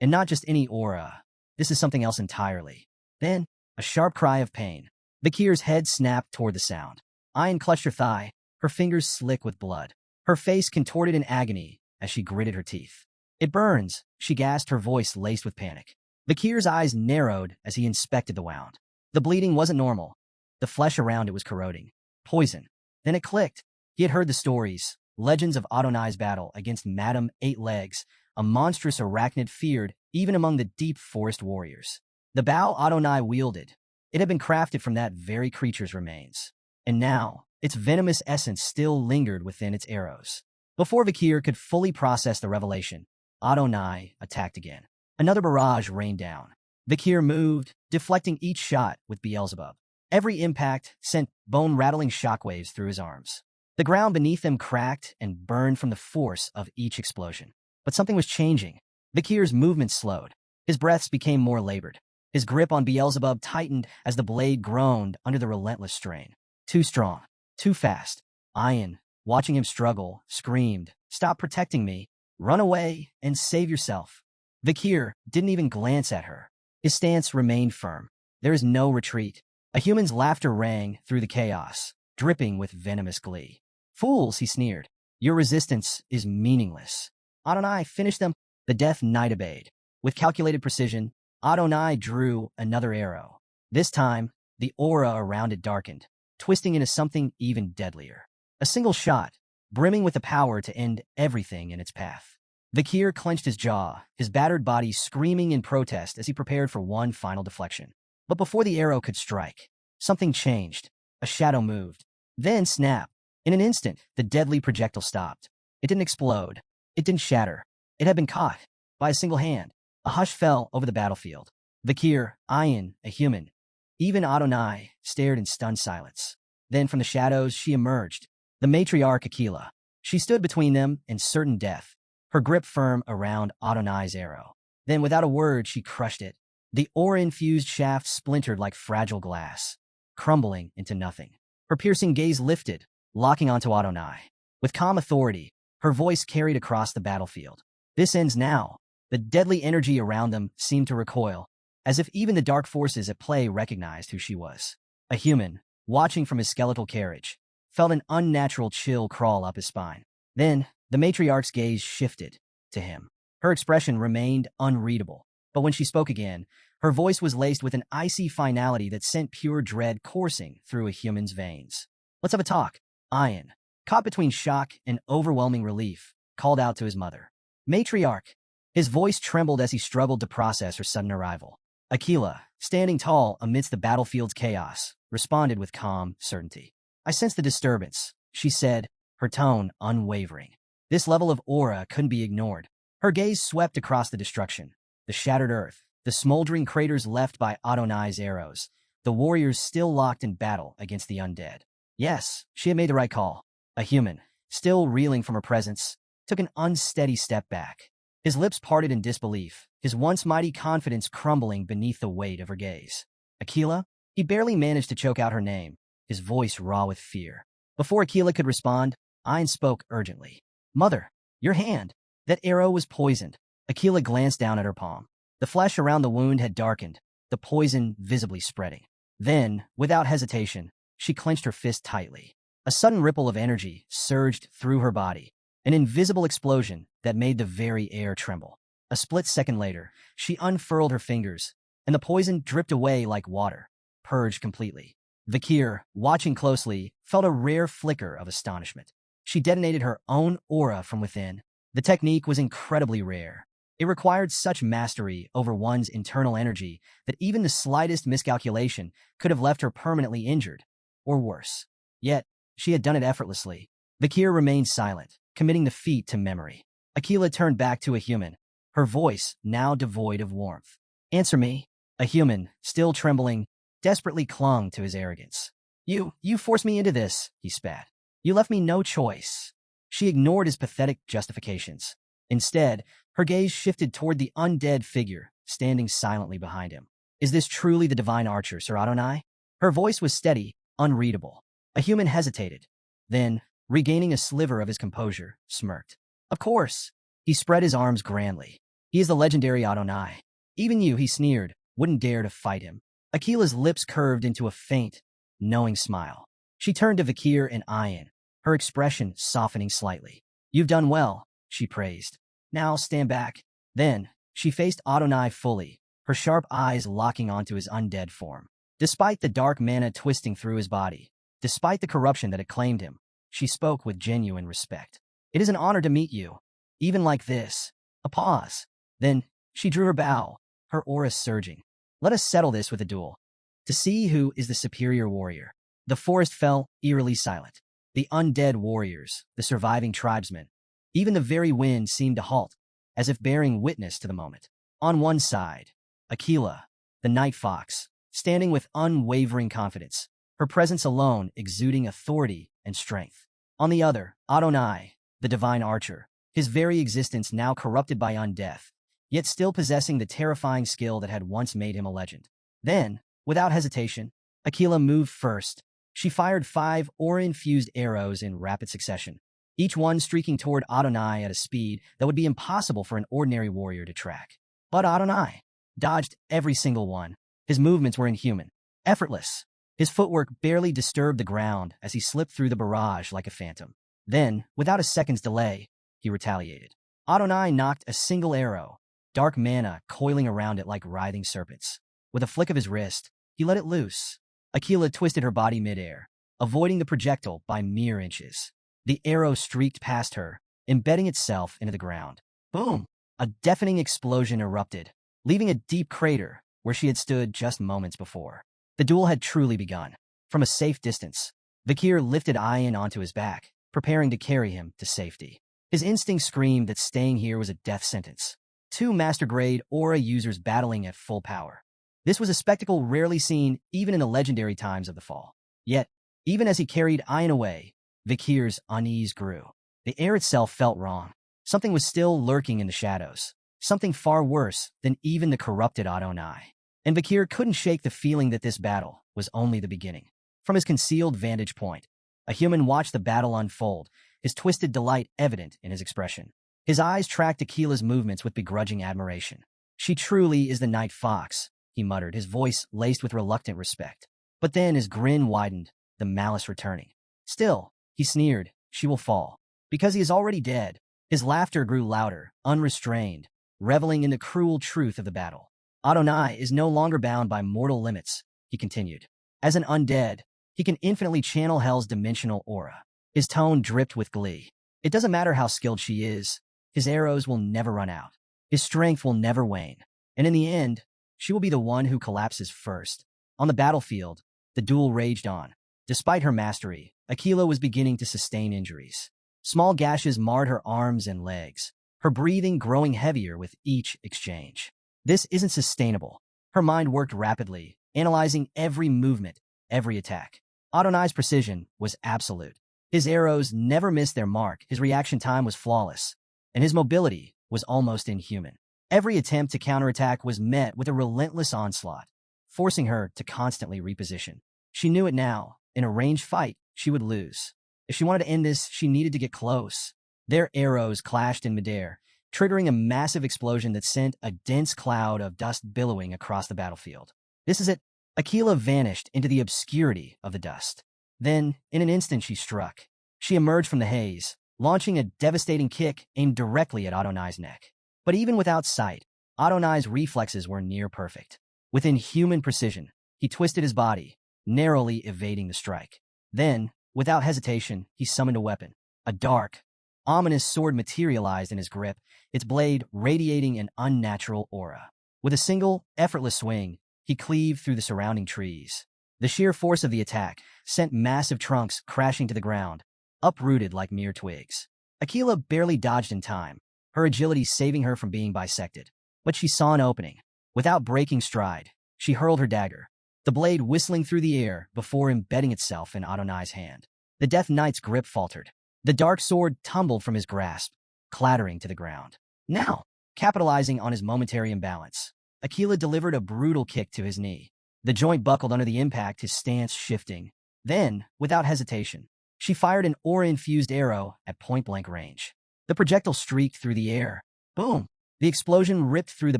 And not just any aura. This is something else entirely. Then, a sharp cry of pain. Vakir's head snapped toward the sound. Ian clutched her thigh, her fingers slick with blood. Her face contorted in agony as she gritted her teeth. "It burns," she gasped, her voice laced with panic. Vakir's eyes narrowed as he inspected the wound. The bleeding wasn't normal. The flesh around it was corroding. Poison. Then it clicked. He had heard the stories, legends of Adonai's battle against Madame Eight Legs, a monstrous arachnid feared even among the deep forest warriors. The bow Adonai wielded, It had been crafted from that very creature's remains. And now, its venomous essence still lingered within its arrows. Before Vakir could fully process the revelation, Adonai attacked again. Another barrage rained down. Vakir moved, deflecting each shot with Beelzebub. Every impact sent bone-rattling shockwaves through his arms. The ground beneath them cracked and burned from the force of each explosion. But something was changing. Vakir's movements slowed. His breaths became more labored. His grip on Beelzebub tightened as the blade groaned under the relentless strain. Too strong. Too fast. Ian, watching him struggle, screamed, "Stop protecting me. Run away and save yourself." Vakir didn't even glance at her. His stance remained firm. There is no retreat. A human's laughter rang through the chaos, dripping with venomous glee. "Fools," he sneered. "Your resistance is meaningless." Adonai finished them. The death knight obeyed. With calculated precision, Adonai drew another arrow. This time, the aura around it darkened, twisting into something even deadlier. A single shot, brimming with the power to end everything in its path. Vakir clenched his jaw, his battered body screaming in protest as he prepared for one final deflection. But before the arrow could strike, something changed. A shadow moved. Then snap. In an instant, the deadly projectile stopped. It didn't explode. It didn't shatter. It had been caught by a single hand. A hush fell over the battlefield. Vakir, Ian, a human, even Adonai, stared in stunned silence. Then from the shadows she emerged, the matriarch Aquila. She stood between them in certain death, her grip firm around Adonai's arrow. Then without a word she crushed it. The aura-infused shaft splintered like fragile glass, crumbling into nothing. Her piercing gaze lifted, locking onto Adonai. With calm authority, her voice carried across the battlefield. "This ends now." The deadly energy around them seemed to recoil, as if even the dark forces at play recognized who she was. A human, watching from his skeletal carriage, felt an unnatural chill crawl up his spine. Then, the matriarch's gaze shifted to him. Her expression remained unreadable, but when she spoke again, her voice was laced with an icy finality that sent pure dread coursing through a human's veins. "Let's have a talk." Ian, caught between shock and overwhelming relief, called out to his mother. "Matriarch." His voice trembled as he struggled to process her sudden arrival. Aquila, standing tall amidst the battlefield's chaos, responded with calm certainty. "I sense the disturbance," she said, her tone unwavering. This level of aura couldn't be ignored. Her gaze swept across the destruction, the shattered earth, the smoldering craters left by Adonai's arrows, the warriors still locked in battle against the undead. Yes, she had made the right call. A human, still reeling from her presence, took an unsteady step back. His lips parted in disbelief, his once mighty confidence crumbling beneath the weight of her gaze. "Aquila?" He barely managed to choke out her name, his voice raw with fear. Before Aquila could respond, Ian spoke urgently. "Mother, your hand." That arrow was poisoned. Aquila glanced down at her palm. The flesh around the wound had darkened, the poison visibly spreading. Then, without hesitation, she clenched her fist tightly. A sudden ripple of energy surged through her body, an invisible explosion that made the very air tremble. A split second later, she unfurled her fingers, and the poison dripped away like water, purged completely. Vakir, watching closely, felt a rare flicker of astonishment. She detonated her own aura from within. The technique was incredibly rare. It required such mastery over one's internal energy that even the slightest miscalculation could have left her permanently injured, or worse. Yet, she had done it effortlessly. Vakir remained silent, committing the feat to memory. Aquila turned back to a human, her voice now devoid of warmth. "Answer me." A human, still trembling, desperately clung to his arrogance. You forced me into this," he spat. "You left me no choice." She ignored his pathetic justifications. Instead, her gaze shifted toward the undead figure standing silently behind him. "Is this truly the divine archer, Sir Adonai?" Her voice was steady, unreadable. A human hesitated. Then, regaining a sliver of his composure, smirked. "Of course." He spread his arms grandly. "He is the legendary Adonai. Even you," he sneered, "wouldn't dare to fight him." Aquila's lips curved into a faint, knowing smile. She turned to Vakir and Ian, her expression softening slightly. "You've done well," she praised. "Now stand back." Then, she faced Adonai fully, her sharp eyes locking onto his undead form. Despite the dark mana twisting through his body, despite the corruption that had claimed him, she spoke with genuine respect. "It is an honor to meet you. Even like this." A pause. Then, she drew her bow, her aura surging. "Let us settle this with a duel." to see who is the superior warrior. The forest fell eerily silent. The undead warriors, the surviving tribesmen, even the very wind seemed to halt, as if bearing witness to the moment. On one side, Aquila, the night fox, standing with unwavering confidence, her presence alone exuding authority and strength. On the other, Adonai, the divine archer, his very existence now corrupted by undeath, yet still possessing the terrifying skill that had once made him a legend. Then, without hesitation, Aquila moved first. She fired 5 aura-infused arrows in rapid succession, each one streaking toward Adonai at a speed that would be impossible for an ordinary warrior to track. But Adonai dodged every single one. His movements were inhuman, effortless. His footwork barely disturbed the ground as he slipped through the barrage like a phantom. Then, without a second's delay, he retaliated. Adonai knocked a single arrow, dark mana coiling around it like writhing serpents. With a flick of his wrist, he let it loose. Aquila twisted her body midair, avoiding the projectile by mere inches. The arrow streaked past her, embedding itself into the ground. Boom! A deafening explosion erupted, leaving a deep crater where she had stood just moments before. The duel had truly begun. From a safe distance, Vakir lifted Ian onto his back, preparing to carry him to safety. His instinct screamed that staying here was a death sentence. 2 master-grade aura users battling at full power. This was a spectacle rarely seen even in the legendary times of the fall. Yet, even as he carried Ian away, Vakir's unease grew. The air itself felt wrong. Something was still lurking in the shadows. Something far worse than even the corrupted Adonai. And Vakir couldn't shake the feeling that this battle was only the beginning. From his concealed vantage point, a human watched the battle unfold, his twisted delight evident in his expression. His eyes tracked Aquila's movements with begrudging admiration. She truly is the night fox, he muttered, his voice laced with reluctant respect. But then his grin widened, the malice returning. Still, he sneered, she will fall. Because he is already dead. His laughter grew louder, unrestrained, reveling in the cruel truth of the battle. Adonai is no longer bound by mortal limits, he continued. As an undead, he can infinitely channel hell's dimensional aura. His tone dripped with glee. It doesn't matter how skilled she is, his arrows will never run out. His strength will never wane. And in the end, she will be the one who collapses first. On the battlefield, the duel raged on. Despite her mastery, Aquila was beginning to sustain injuries. Small gashes marred her arms and legs, her breathing growing heavier with each exchange. This isn't sustainable. Her mind worked rapidly, analyzing every movement, every attack. Adonai's precision was absolute. His arrows never missed their mark, his reaction time was flawless, and his mobility was almost inhuman. Every attempt to counterattack was met with a relentless onslaught, forcing her to constantly reposition. She knew it now. In a ranged fight, she would lose. If she wanted to end this, she needed to get close. Their arrows clashed in midair, triggering a massive explosion that sent a dense cloud of dust billowing across the battlefield. This is it. Aquila vanished into the obscurity of the dust. Then, in an instant, she struck. She emerged from the haze, launching a devastating kick aimed directly at Adonai's neck. But even without sight, Adonai's reflexes were near perfect. With inhuman precision, he twisted his body, narrowly evading the strike. Then, without hesitation, he summoned a weapon. A dark, ominous sword materialized in his grip, its blade radiating an unnatural aura. With a single, effortless swing, he cleaved through the surrounding trees. The sheer force of the attack sent massive trunks crashing to the ground, uprooted like mere twigs. Aquila barely dodged in time, her agility saving her from being bisected. But she saw an opening. Without breaking stride, she hurled her dagger, the blade whistling through the air before embedding itself in Adonai's hand. The Death Knight's grip faltered. The dark sword tumbled from his grasp, clattering to the ground. Now, capitalizing on his momentary imbalance, Aquila delivered a brutal kick to his knee. The joint buckled under the impact, his stance shifting. Then, without hesitation, she fired an aura-infused arrow at point-blank range. The projectile streaked through the air. Boom! The explosion ripped through the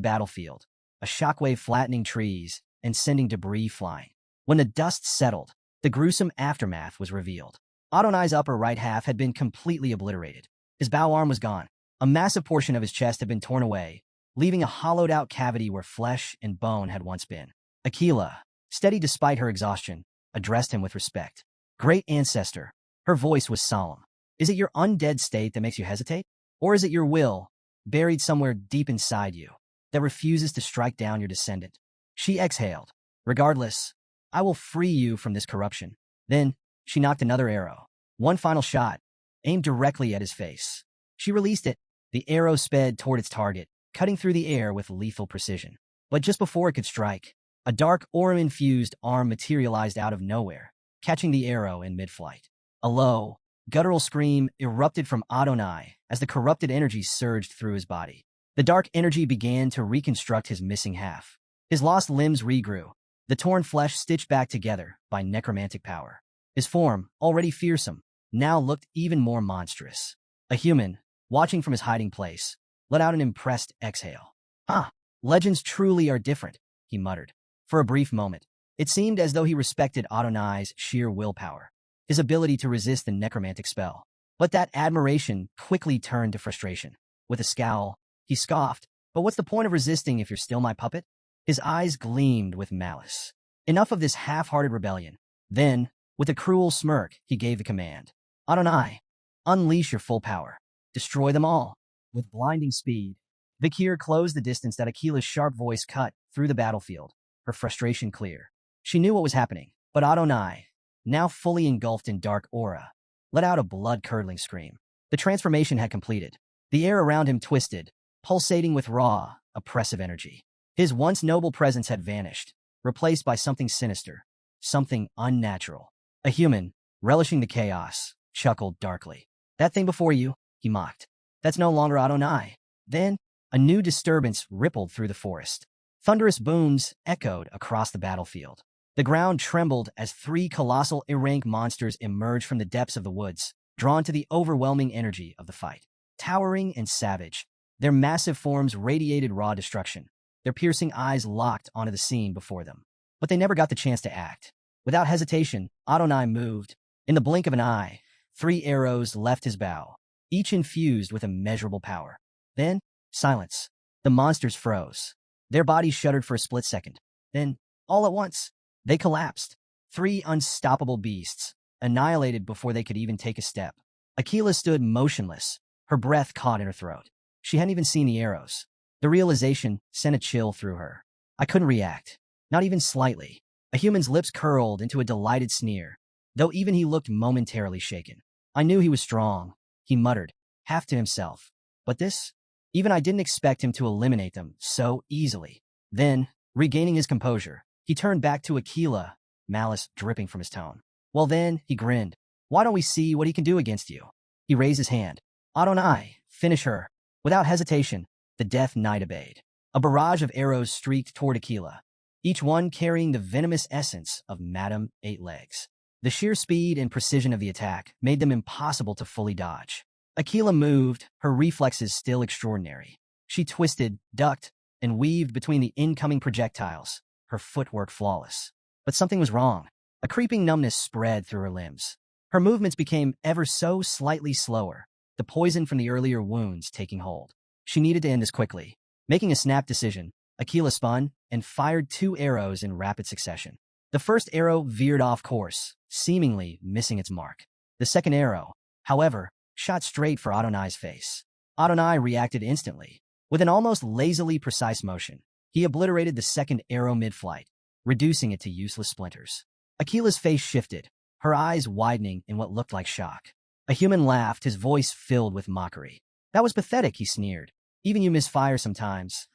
battlefield, a shockwave flattening trees and sending debris flying. When the dust settled, the gruesome aftermath was revealed. Adonai's upper right half had been completely obliterated. His bow arm was gone. A massive portion of his chest had been torn away, leaving a hollowed-out cavity where flesh and bone had once been. Aquila, steady despite her exhaustion, addressed him with respect. Great ancestor. Her voice was solemn. Is it your undead state that makes you hesitate? Or is it your will, buried somewhere deep inside you, that refuses to strike down your descendant? She exhaled. Regardless, I will free you from this corruption. Then, she knocked another arrow. One final shot, aimed directly at his face. She released it. The arrow sped toward its target, cutting through the air with lethal precision. But just before it could strike, a dark aura-infused arm materialized out of nowhere, catching the arrow in mid-flight. A low, guttural scream erupted from Adonai as the corrupted energy surged through his body. The dark energy began to reconstruct his missing half. His lost limbs regrew, the torn flesh stitched back together by necromantic power. His form, already fearsome, now looked even more monstrous. A human, watching from his hiding place, let out an impressed exhale. "Ah, legends truly are different," he muttered. For a brief moment, it seemed as though he respected Adonai's sheer willpower, his ability to resist the necromantic spell. But that admiration quickly turned to frustration. With a scowl, he scoffed, "But what's the point of resisting if you're still my puppet?" His eyes gleamed with malice. Enough of this half-hearted rebellion. Then, with a cruel smirk, he gave the command. "Adonai, unleash your full power. Destroy them all." With blinding speed, Vakir closed the distance that Akila's sharp voice cut through the battlefield, her frustration clear. She knew what was happening, but Adonai, now fully engulfed in dark aura, let out a blood-curdling scream. The transformation had completed. The air around him twisted, pulsating with raw, oppressive energy. His once noble presence had vanished, replaced by something sinister, something unnatural. A human, relishing the chaos, chuckled darkly. "That thing before you," he mocked. "That's no longer Adonai." Then, a new disturbance rippled through the forest. Thunderous booms echoed across the battlefield. The ground trembled as three colossal Irank monsters emerged from the depths of the woods, drawn to the overwhelming energy of the fight. Towering and savage, their massive forms radiated raw destruction, their piercing eyes locked onto the scene before them. But they never got the chance to act. Without hesitation, Adonai moved. In the blink of an eye, 3 arrows left his bow, each infused with immeasurable power. Then, silence. The monsters froze. Their bodies shuddered for a split second. Then, all at once, they collapsed. 3 unstoppable beasts, annihilated before they could even take a step. Akila stood motionless, her breath caught in her throat. She hadn't even seen the arrows. The realization sent a chill through her. I couldn't react. Not even slightly. A human's lips curled into a delighted sneer, though even he looked momentarily shaken. "I knew he was strong," he muttered, half to himself. "But this? Even I didn't expect him to eliminate them so easily." Then, regaining his composure, he turned back to Akila, malice dripping from his tone. "Well then," he grinned, "why don't we see what he can do against you?" He raised his hand. "Adonai, finish her." Without hesitation, the Death Knight obeyed. A barrage of arrows streaked toward Akila, each one carrying the venomous essence of Madame Eight Legs. The sheer speed and precision of the attack made them impossible to fully dodge. Akila moved, her reflexes still extraordinary. She twisted, ducked, and weaved between the incoming projectiles, her footwork flawless. But something was wrong. A creeping numbness spread through her limbs. Her movements became ever so slightly slower, the poison from the earlier wounds taking hold. She needed to end this quickly. Making a snap decision, Akila spun and fired 2 arrows in rapid succession. The first arrow veered off course, seemingly missing its mark. The second arrow, however, shot straight for Adonai's face. Adonai reacted instantly. With an almost lazily precise motion, he obliterated the second arrow mid-flight, reducing it to useless splinters. Akila's face shifted, her eyes widening in what looked like shock. A human laughed, his voice filled with mockery. "That was pathetic," he sneered. "Even you misfire sometimes."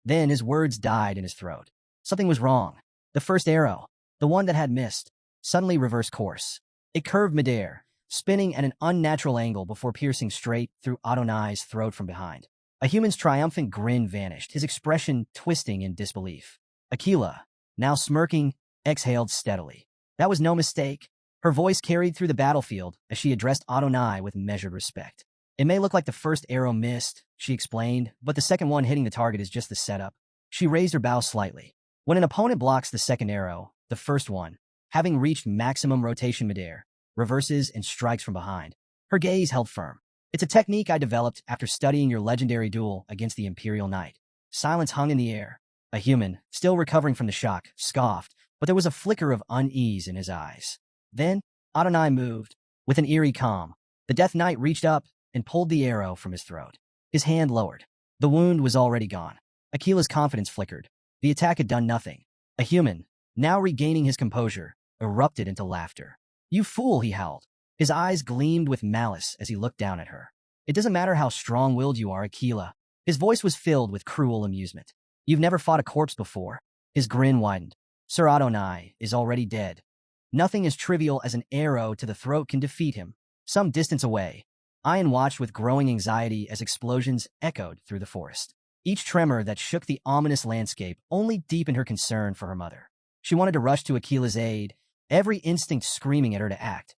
Then his words died in his throat. Something was wrong. The first arrow, the one that had missed, suddenly reversed course. It curved midair, spinning at an unnatural angle before piercing straight through Adonai's throat from behind. A human's triumphant grin vanished, his expression twisting in disbelief. Akila, now smirking, exhaled steadily. That was no mistake. Her voice carried through the battlefield as she addressed Adonai with measured respect. "It may look like the first arrow missed," she explained, "but the second one hitting the target is just the setup." She raised her bow slightly. When an opponent blocks the second arrow, the first one, having reached maximum rotation midair, reverses and strikes from behind. Her gaze held firm. "It's a technique I developed after studying your legendary duel against the Imperial Knight." Silence hung in the air. A human, still recovering from the shock, scoffed, but there was a flicker of unease in his eyes. Then, Adonai moved. With an eerie calm, the Death Knight reached up and pulled the arrow from his throat. His hand lowered. The wound was already gone. Akila's confidence flickered. The attack had done nothing. A human, now regaining his composure, erupted into laughter. "You fool," he howled. His eyes gleamed with malice as he looked down at her. "It doesn't matter how strong-willed you are, Aquila." His voice was filled with cruel amusement. "You've never fought a corpse before." His grin widened. "Sir Adonai is already dead. Nothing as trivial as an arrow to the throat can defeat him." Some distance away, Ian watched with growing anxiety as explosions echoed through the forest. Each tremor that shook the ominous landscape only deepened her concern for her mother. She wanted to rush to Aquila's aid, every instinct screaming at her to act,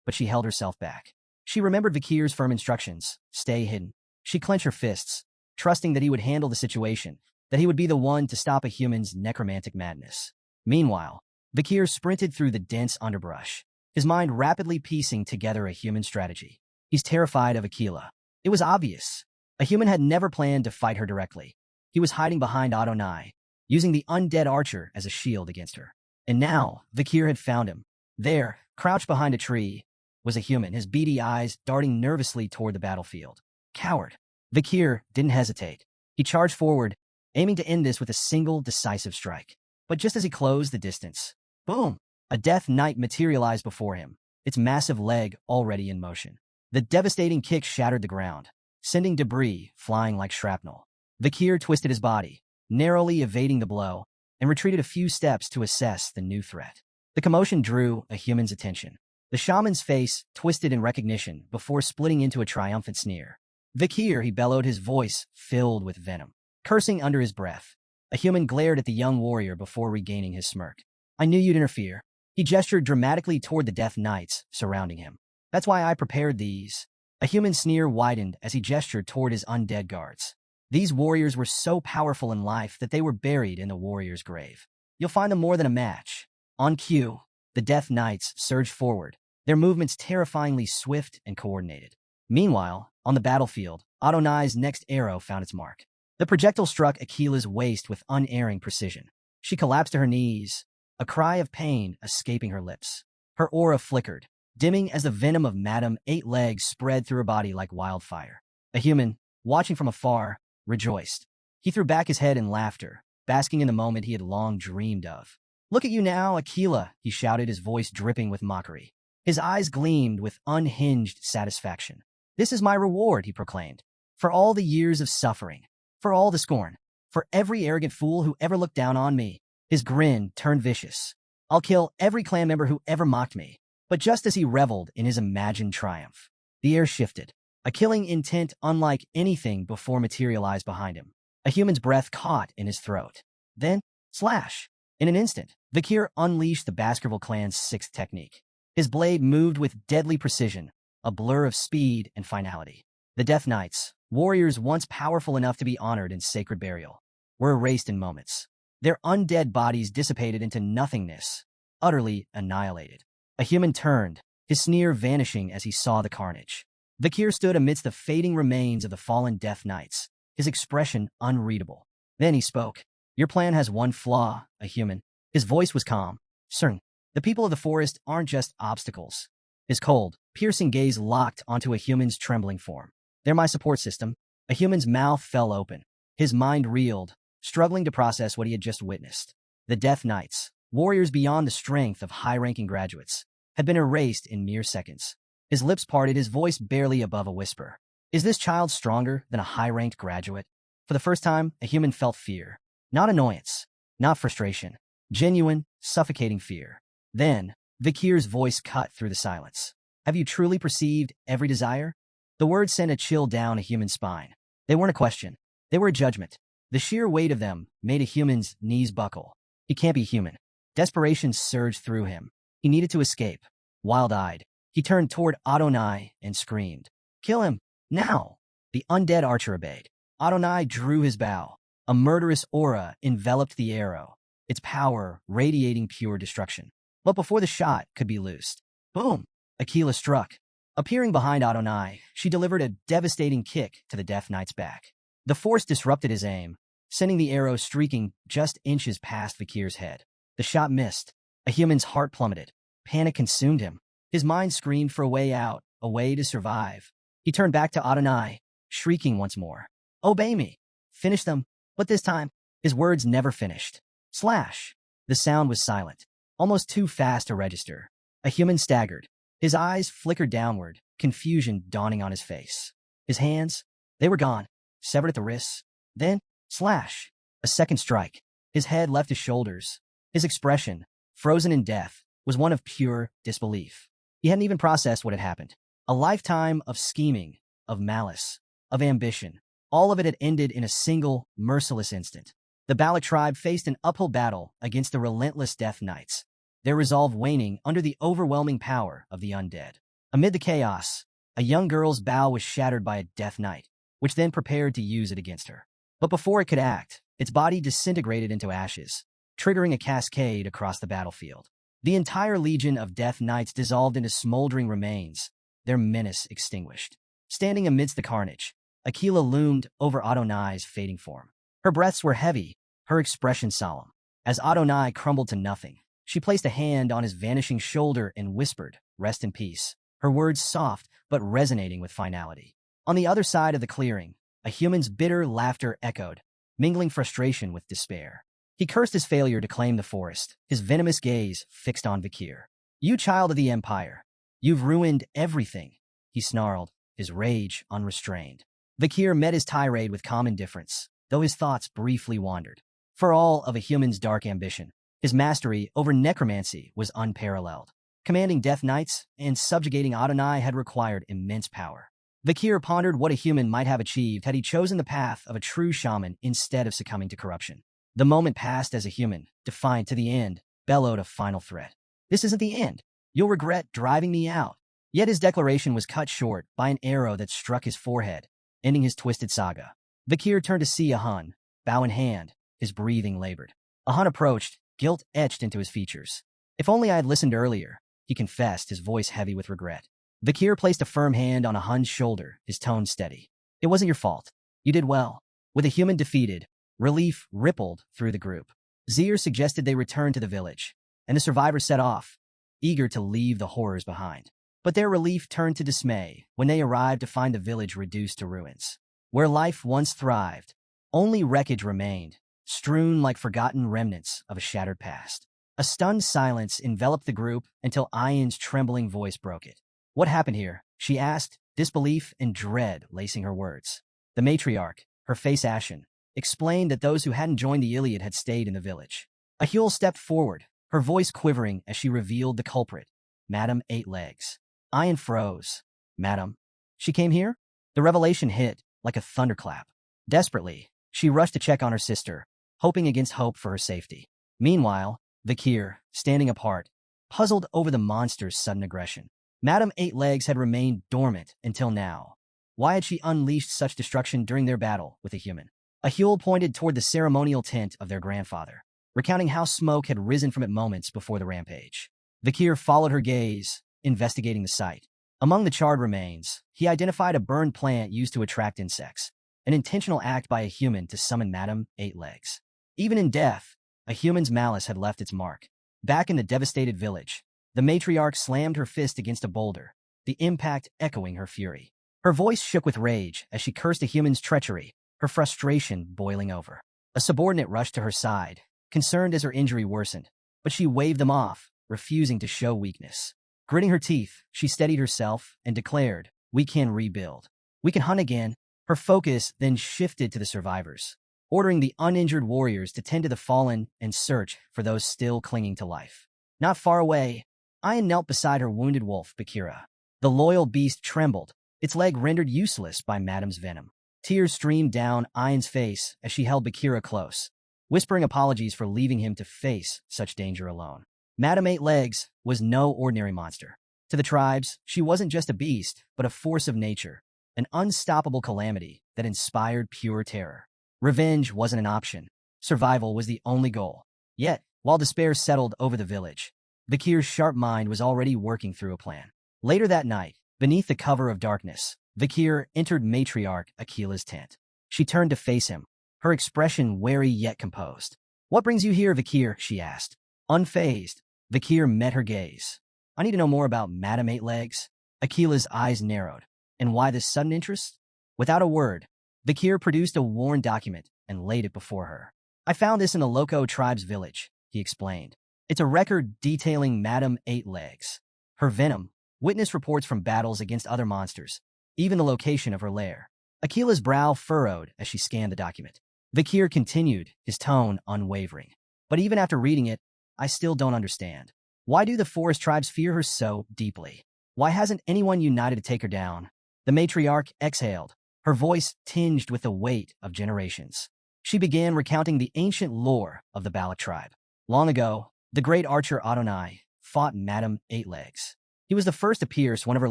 but she held herself back. She remembered Vakir's firm instructions: stay hidden. She clenched her fists, trusting that he would handle the situation, that he would be the one to stop a human's necromantic madness. Meanwhile, Vakir sprinted through the dense underbrush, his mind rapidly piecing together a human strategy. He's terrified of Aquila. It was obvious. A human had never planned to fight her directly. He was hiding behind Adonai, using the undead archer as a shield against her. And now, Vakir had found him. There, crouched behind a tree, was a human, his beady eyes darting nervously toward the battlefield. Coward. Vakir didn't hesitate. He charged forward, aiming to end this with a single decisive strike. But just as he closed the distance, boom! A death knight materialized before him, its massive leg already in motion. The devastating kick shattered the ground, sending debris flying like shrapnel. Vakir twisted his body, narrowly evading the blow, and retreated a few steps to assess the new threat. The commotion drew a human's attention. The shaman's face twisted in recognition before splitting into a triumphant sneer. "Vakir," he bellowed, his voice filled with venom. Cursing under his breath, a human glared at the young warrior before regaining his smirk. "I knew you'd interfere." He gestured dramatically toward the death knights surrounding him. "That's why I prepared these." A human sneer widened as he gestured toward his undead guards. These warriors were so powerful in life that they were buried in the warrior's grave. "You'll find them more than a match." On cue, the death knights surged forward, their movements terrifyingly swift and coordinated. Meanwhile, on the battlefield, Adonai's next arrow found its mark. The projectile struck Aquila's waist with unerring precision. She collapsed to her knees, a cry of pain escaping her lips. Her aura flickered, dimming as the venom of Madame Eight Legs spread through her body like wildfire. A human, watching from afar, rejoiced. He threw back his head in laughter, basking in the moment he had long dreamed of. "Look at you now, Aquila," he shouted, his voice dripping with mockery. His eyes gleamed with unhinged satisfaction. "This is my reward," he proclaimed, "for all the years of suffering, for all the scorn, for every arrogant fool who ever looked down on me." His grin turned vicious. "I'll kill every clan member who ever mocked me." But just as he reveled in his imagined triumph, the air shifted. A killing intent unlike anything before materialized behind him. A human's breath caught in his throat. Then, slash! In an instant, Vakir unleashed the Baskerville clan's sixth technique. His blade moved with deadly precision, a blur of speed and finality. The Death Knights, warriors once powerful enough to be honored in sacred burial, were erased in moments. Their undead bodies dissipated into nothingness, utterly annihilated. A human turned, his sneer vanishing as he saw the carnage. Vakir stood amidst the fading remains of the fallen Death Knights, his expression unreadable. Then he spoke. "Your plan has one flaw, a human." His voice was calm, certain. "The people of the forest aren't just obstacles." His cold, piercing gaze locked onto a human's trembling form. "They're my support system." A human's mouth fell open. His mind reeled, struggling to process what he had just witnessed. The Death Knights, warriors beyond the strength of high-ranking graduates, had been erased in mere seconds. His lips parted, his voice barely above a whisper. "Is this child stronger than a high-ranked graduate?" For the first time, a human felt fear. Not annoyance, not frustration. Genuine, suffocating fear. Then, Vakir's voice cut through the silence. "Have you truly perceived every desire?" The words sent a chill down a human's spine. They weren't a question. They were a judgment. The sheer weight of them made a human's knees buckle. He can't be human. Desperation surged through him. He needed to escape. Wild-eyed, he turned toward Adonai and screamed, "Kill him, now!" The undead archer obeyed. Adonai drew his bow. A murderous aura enveloped the arrow, its power radiating pure destruction. But before the shot could be loosed, boom! Aquila struck. Appearing behind Adonai, she delivered a devastating kick to the Death Knight's back. The force disrupted his aim, sending the arrow streaking just inches past Vakir's head. The shot missed. A human's heart plummeted. Panic consumed him. His mind screamed for a way out, a way to survive. He turned back to Adonai, shrieking once more. "Obey me. Finish them." But this time, his words never finished. Slash! The sound was silent, almost too fast to register. A human staggered. His eyes flickered downward, confusion dawning on his face. His hands, they were gone, severed at the wrists. Then, slash! A second strike. His head left his shoulders. His expression, frozen in death, was one of pure disbelief. He hadn't even processed what had happened. A lifetime of scheming, of malice, of ambition. All of it had ended in a single, merciless instant. The Balac tribe faced an uphill battle against the relentless Death Knights, their resolve waning under the overwhelming power of the undead. Amid the chaos, a young girl's bow was shattered by a Death Knight, which then prepared to use it against her. But before it could act, its body disintegrated into ashes, triggering a cascade across the battlefield. The entire legion of Death Knights dissolved into smoldering remains, their menace extinguished. Standing amidst the carnage, Aquila loomed over Adonai's fading form. Her breaths were heavy, her expression solemn. As Adonai crumbled to nothing, she placed a hand on his vanishing shoulder and whispered, "Rest in peace," her words soft but resonating with finality. On the other side of the clearing, a human's bitter laughter echoed, mingling frustration with despair. He cursed his failure to claim the forest, his venomous gaze fixed on Vakir. "You child of the Empire, you've ruined everything," he snarled, his rage unrestrained. Vakir met his tirade with calm indifference, though his thoughts briefly wandered. For all of a human's dark ambition, his mastery over necromancy was unparalleled. Commanding Death Knights and subjugating Adonai had required immense power. Vakir pondered what a human might have achieved had he chosen the path of a true shaman instead of succumbing to corruption. The moment passed as a human, defiant to the end, bellowed a final threat. "This isn't the end. You'll regret driving me out." Yet his declaration was cut short by an arrow that struck his forehead, ending his twisted saga. Vakir turned to see Ahun, bow in hand, his breathing labored. Ahun approached, guilt etched into his features. "If only I had listened earlier," he confessed, his voice heavy with regret. Vakir placed a firm hand on Ahun's shoulder, his tone steady. "It wasn't your fault. You did well." With a human defeated, relief rippled through the group. Zir suggested they return to the village, and the survivors set off, eager to leave the horrors behind. But their relief turned to dismay when they arrived to find the village reduced to ruins. Where life once thrived, only wreckage remained, strewn like forgotten remnants of a shattered past. A stunned silence enveloped the group until Ayan's trembling voice broke it. "What happened here?" she asked, disbelief and dread lacing her words. The matriarch, her face ashen, explained that those who hadn't joined the Iliad had stayed in the village. Ahul stepped forward, her voice quivering as she revealed the culprit, Madame Eight Legs. Ayan froze. "Madam? She came here?" The revelation hit like a thunderclap. Desperately, she rushed to check on her sister, hoping against hope for her safety. Meanwhile, Vakir, standing apart, puzzled over the monster's sudden aggression. Madame Eight Legs had remained dormant until now. Why had she unleashed such destruction during their battle with a human? Ahul pointed toward the ceremonial tent of their grandfather, recounting how smoke had risen from it moments before the rampage. Vakir followed her gaze, investigating the site. Among the charred remains, he identified a burned plant used to attract insects, an intentional act by a human to summon Madame Eight Legs. Even in death, a human's malice had left its mark. Back in the devastated village, the matriarch slammed her fist against a boulder, the impact echoing her fury. Her voice shook with rage as she cursed a human's treachery, her frustration boiling over. A subordinate rushed to her side, concerned as her injury worsened, but she waved them off, refusing to show weakness. Gritting her teeth, she steadied herself and declared, "We can rebuild. We can hunt again." Her focus then shifted to the survivors, ordering the uninjured warriors to tend to the fallen and search for those still clinging to life. Not far away, Ayan knelt beside her wounded wolf, Bakira. The loyal beast trembled, its leg rendered useless by Madame's venom. Tears streamed down Ayan's face as she held Bakira close, whispering apologies for leaving him to face such danger alone. Madame Eight Legs was no ordinary monster. To the tribes, she wasn't just a beast, but a force of nature, an unstoppable calamity that inspired pure terror. Revenge wasn't an option. Survival was the only goal. Yet, while despair settled over the village, Vakir's sharp mind was already working through a plan. Later that night, beneath the cover of darkness, Vakir entered matriarch Aquila's tent. She turned to face him, her expression wary yet composed. "What brings you here, Vakir?" she asked. Unfazed, Vakir met her gaze. "I need to know more about Madame Eight Legs." Aquila's eyes narrowed. "And why this sudden interest?" Without a word, Vakir produced a worn document and laid it before her. "I found this in the Loco tribe's village. he explained. It's a record detailing Madame Eight Legs. Her venom, witness reports from battles against other monsters, even the location of her lair. Akila's brow furrowed as she scanned the document. Vakir continued, his tone unwavering. But even after reading it, I still don't understand. Why do the forest tribes fear her so deeply? Why hasn't anyone united to take her down? The matriarch exhaled, her voice tinged with the weight of generations. She began recounting the ancient lore of the Balac tribe. Long ago, the great archer Adonai fought Madame Eight Legs. He was the first to pierce one of her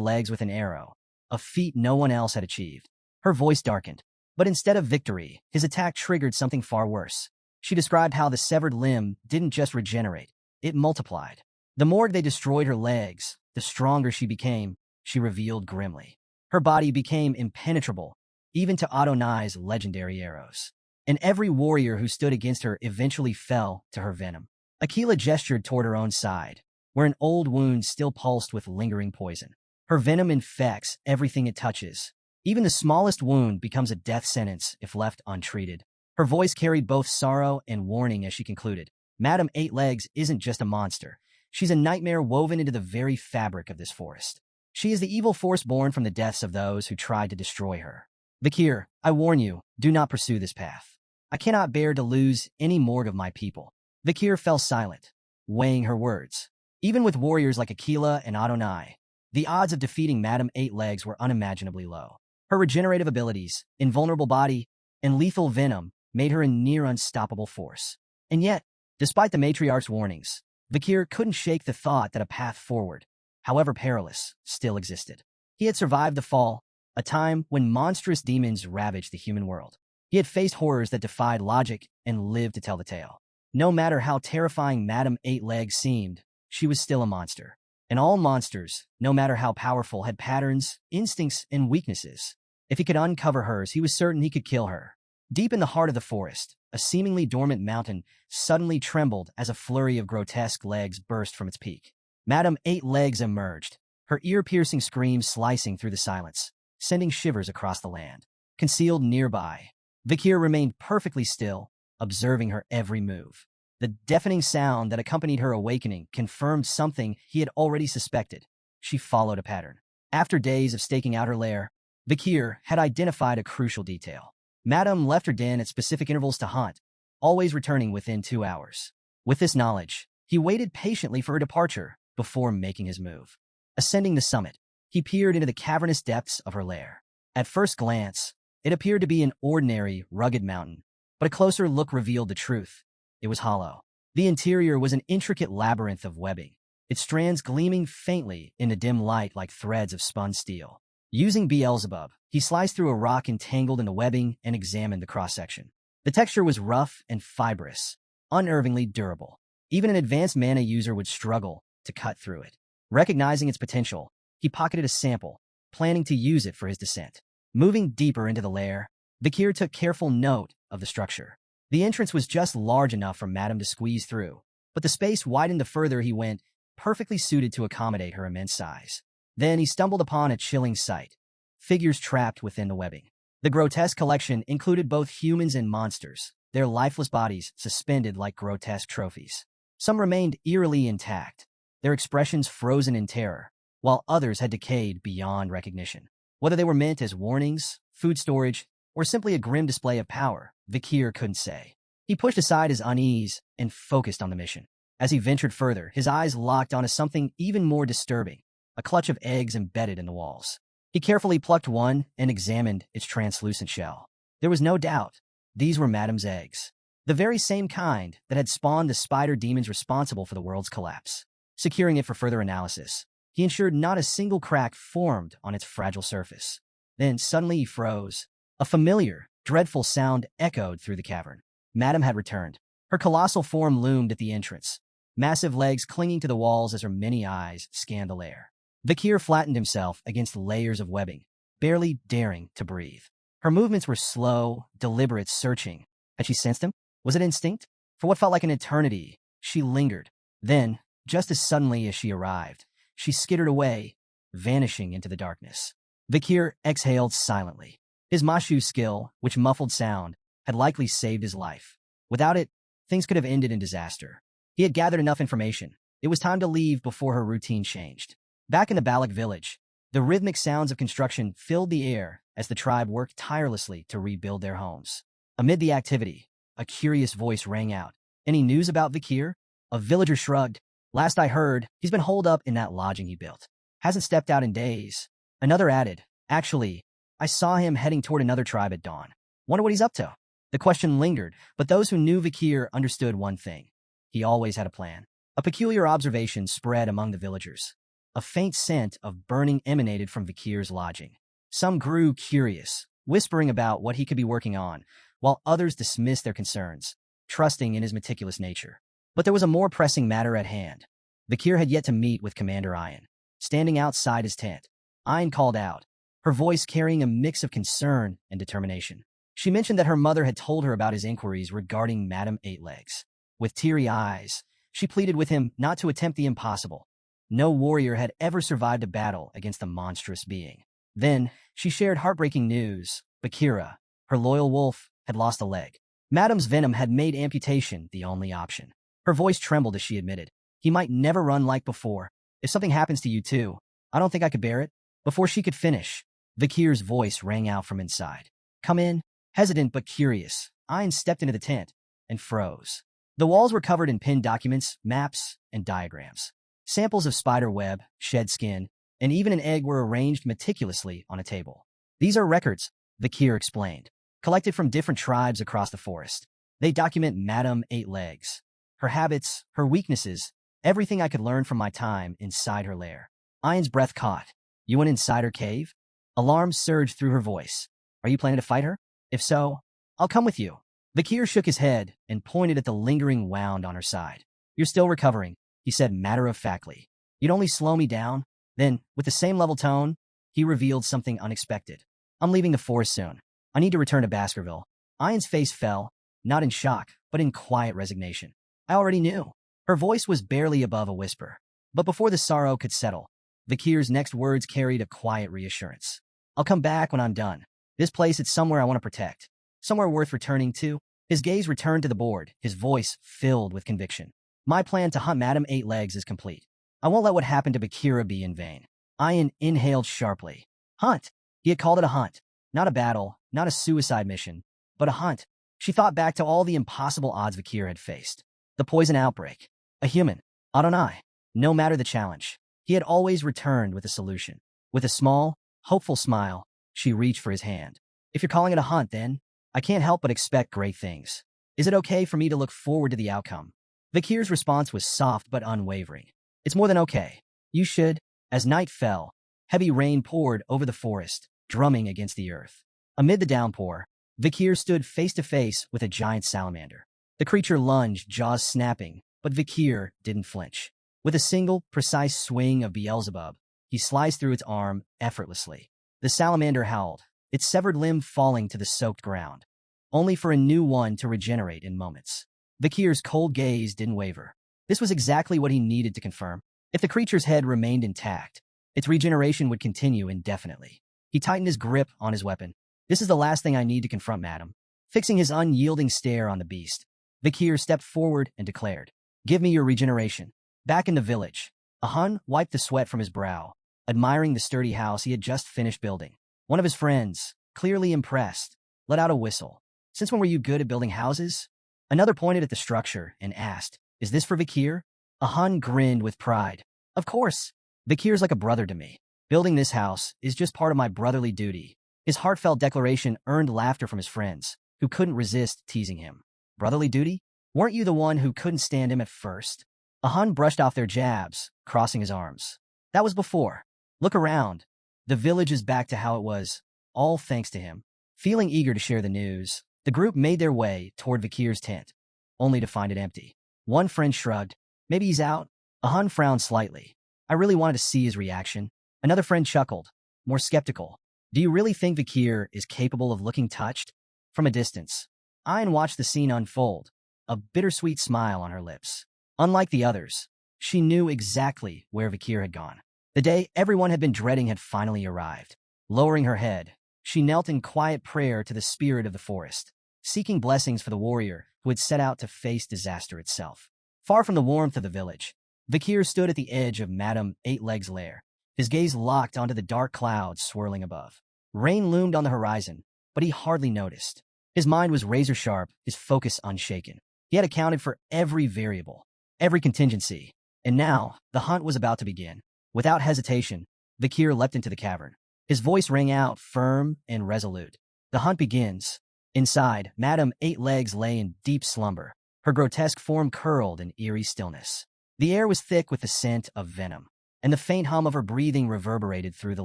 legs with an arrow, a feat no one else had achieved. Her voice darkened, but instead of victory, his attack triggered something far worse. She described how the severed limb didn't just regenerate, it multiplied. The more they destroyed her legs, the stronger she became, she revealed grimly. Her body became impenetrable, even to Adonai's legendary arrows. And every warrior who stood against her eventually fell to her venom. Akila gestured toward her own side, where an old wound still pulsed with lingering poison. Her venom infects everything it touches. Even the smallest wound becomes a death sentence if left untreated. Her voice carried both sorrow and warning as she concluded. Madame Eight Legs isn't just a monster. She's a nightmare woven into the very fabric of this forest. She is the evil force born from the deaths of those who tried to destroy her. Vakir, I warn you, do not pursue this path. I cannot bear to lose any more of my people. Vakir fell silent, weighing her words. Even with warriors like Akila and Adonai, the odds of defeating Madame Eight Legs were unimaginably low. Her regenerative abilities, invulnerable body, and lethal venom made her a near unstoppable force. And yet, despite the matriarch's warnings, Vakir couldn't shake the thought that a path forward, however perilous, still existed. He had survived the fall, a time when monstrous demons ravaged the human world. He had faced horrors that defied logic and lived to tell the tale. No matter how terrifying Madame Eight Legs seemed, she was still a monster. And all monsters, no matter how powerful, had patterns, instincts, and weaknesses. If he could uncover hers, he was certain he could kill her. Deep in the heart of the forest, a seemingly dormant mountain suddenly trembled as a flurry of grotesque legs burst from its peak. Madame Eight Legs emerged, her ear-piercing scream slicing through the silence, sending shivers across the land. Concealed nearby, Vakir remained perfectly still, observing her every move. The deafening sound that accompanied her awakening confirmed something he had already suspected. She followed a pattern. After days of staking out her lair, Vakir had identified a crucial detail. Madame left her den at specific intervals to hunt, always returning within 2 hours. With this knowledge, he waited patiently for her departure before making his move. Ascending the summit, he peered into the cavernous depths of her lair. At first glance, it appeared to be an ordinary, rugged mountain, but a closer look revealed the truth. It was hollow. The interior was an intricate labyrinth of webbing, its strands gleaming faintly in the dim light like threads of spun steel. Using Beelzebub, he sliced through a rock entangled in the webbing and examined the cross-section. The texture was rough and fibrous, unnervingly durable. Even an advanced mana user would struggle to cut through it. Recognizing its potential, he pocketed a sample, planning to use it for his descent. Moving deeper into the lair, Vakir took careful note of the structure. The entrance was just large enough for Madame to squeeze through, but the space widened the further he went, perfectly suited to accommodate her immense size. Then he stumbled upon a chilling sight. Figures trapped within the webbing. The grotesque collection included both humans and monsters, their lifeless bodies suspended like grotesque trophies. Some remained eerily intact, their expressions frozen in terror, while others had decayed beyond recognition. Whether they were meant as warnings, food storage, or simply a grim display of power, Vakir couldn't say. He pushed aside his unease and focused on the mission. As he ventured further, his eyes locked onto something even more disturbing, a clutch of eggs embedded in the walls. He carefully plucked one and examined its translucent shell. There was no doubt, these were Madame's eggs, the very same kind that had spawned the spider demons responsible for the world's collapse. Securing it for further analysis, he ensured not a single crack formed on its fragile surface. Then suddenly he froze. A familiar, dreadful sound echoed through the cavern. Madame had returned. Her colossal form loomed at the entrance, massive legs clinging to the walls as her many eyes scanned the lair. Vakir flattened himself against layers of webbing, barely daring to breathe. Her movements were slow, deliberate, searching. Had she sensed him? Was it instinct? For what felt like an eternity, she lingered. Then, just as suddenly as she arrived, she skittered away, vanishing into the darkness. Vakir exhaled silently. His Mashu skill, which muffled sound, had likely saved his life. Without it, things could have ended in disaster. He had gathered enough information. It was time to leave before her routine changed. Back in the Balac village, the rhythmic sounds of construction filled the air as the tribe worked tirelessly to rebuild their homes. Amid the activity, a curious voice rang out. "Any news about Vakir?" A villager shrugged. "Last I heard, he's been holed up in that lodging he built. Hasn't stepped out in days." Another added, "Actually, I saw him heading toward another tribe at dawn. Wonder what he's up to." The question lingered, but those who knew Vakir understood one thing. He always had a plan. A peculiar observation spread among the villagers. A faint scent of burning emanated from Vakir's lodging. Some grew curious, whispering about what he could be working on, while others dismissed their concerns, trusting in his meticulous nature. But there was a more pressing matter at hand. Vakir had yet to meet with Commander Ian. Standing outside his tent, Ian called out, her voice carrying a mix of concern and determination. She mentioned that her mother had told her about his inquiries regarding Madame Eightlegs. With teary eyes, she pleaded with him not to attempt the impossible. No warrior had ever survived a battle against the monstrous being. Then, she shared heartbreaking news. Vakira, her loyal wolf, had lost a leg. Madame's venom had made amputation the only option. Her voice trembled as she admitted, "He might never run like before. If something happens to you too, I don't think I could bear it." Before she could finish, Vakir's voice rang out from inside. "Come in." Hesitant but curious, Ian stepped into the tent and froze. The walls were covered in pinned documents, maps, and diagrams. Samples of spider web, shed skin, and even an egg were arranged meticulously on a table. "These are records," Vakir explained, "collected from different tribes across the forest. They document Madame Eightlegs, her habits, her weaknesses, everything I could learn from my time inside her lair." Ian's breath caught. "You went inside her cave?" Alarm surged through her voice. "Are you planning to fight her? If so, I'll come with you." Vakir shook his head and pointed at the lingering wound on her side. "You're still recovering," he said matter-of-factly. "You'd only slow me down." Then, with the same level tone, he revealed something unexpected. "I'm leaving the forest soon. I need to return to Baskerville." Ian's face fell, not in shock, but in quiet resignation. "I already knew." Her voice was barely above a whisper. But before the sorrow could settle, Vakir's next words carried a quiet reassurance. "I'll come back when I'm done. This place is somewhere I want to protect. Somewhere worth returning to." His gaze returned to the board, his voice filled with conviction. "My plan to hunt Madame Eightlegs is complete. I won't let what happened to Vakira be in vain." Ian inhaled sharply. Hunt. He had called it a hunt. Not a battle, not a suicide mission, but a hunt. She thought back to all the impossible odds Vakir had faced. The poison outbreak. A human. Adonai. No matter the challenge, he had always returned with a solution. With a small, hopeful smile, she reached for his hand. "If you're calling it a hunt, then I can't help but expect great things. Is it okay for me to look forward to the outcome?" Vakir's response was soft but unwavering. "It's more than okay. You should." As night fell, heavy rain poured over the forest, drumming against the earth. Amid the downpour, Vakir stood face to face with a giant salamander. The creature lunged, jaws snapping, but Vakir didn't flinch. With a single, precise swing of Beelzebub, he sliced through its arm effortlessly. The salamander howled, its severed limb falling to the soaked ground, only for a new one to regenerate in moments. Vakir's cold gaze didn't waver. This was exactly what he needed to confirm. If the creature's head remained intact, its regeneration would continue indefinitely. He tightened his grip on his weapon. "This is the last thing I need to confront, madam." Fixing his unyielding stare on the beast, Vakir stepped forward and declared, "Give me your regeneration." Back in the village, Hun wiped the sweat from his brow, admiring the sturdy house he had just finished building. One of his friends, clearly impressed, let out a whistle. "Since when were you good at building houses?" Another pointed at the structure and asked, "Is this for Vakir?" Hun grinned with pride. "Of course. Vakir's like a brother to me. Building this house is just part of my brotherly duty." His heartfelt declaration earned laughter from his friends, who couldn't resist teasing him. "Brotherly duty? Weren't you the one who couldn't stand him at first?" Hun brushed off their jabs, crossing his arms. "That was before. Look around. The village is back to how it was, all thanks to him." Feeling eager to share the news, the group made their way toward Vakir's tent, only to find it empty. One friend shrugged. "Maybe he's out." Hun frowned slightly. "I really wanted to see his reaction." Another friend chuckled, more skeptical. "Do you really think Vakir is capable of looking touched?" From a distance, Ian watched the scene unfold, a bittersweet smile on her lips. Unlike the others, she knew exactly where Vakir had gone. The day everyone had been dreading had finally arrived. Lowering her head, she knelt in quiet prayer to the spirit of the forest, seeking blessings for the warrior who had set out to face disaster itself. Far from the warmth of the village, Vakir stood at the edge of Madame Eight-Legs' lair, his gaze locked onto the dark clouds swirling above. Rain loomed on the horizon, but he hardly noticed. His mind was razor-sharp, his focus unshaken. He had accounted for every variable, every contingency, and now the hunt was about to begin. Without hesitation, Vakir leapt into the cavern. His voice rang out, firm and resolute. The hunt begins. Inside, Madame Eight-Legs lay in deep slumber, her grotesque form curled in eerie stillness. The air was thick with the scent of venom, and the faint hum of her breathing reverberated through the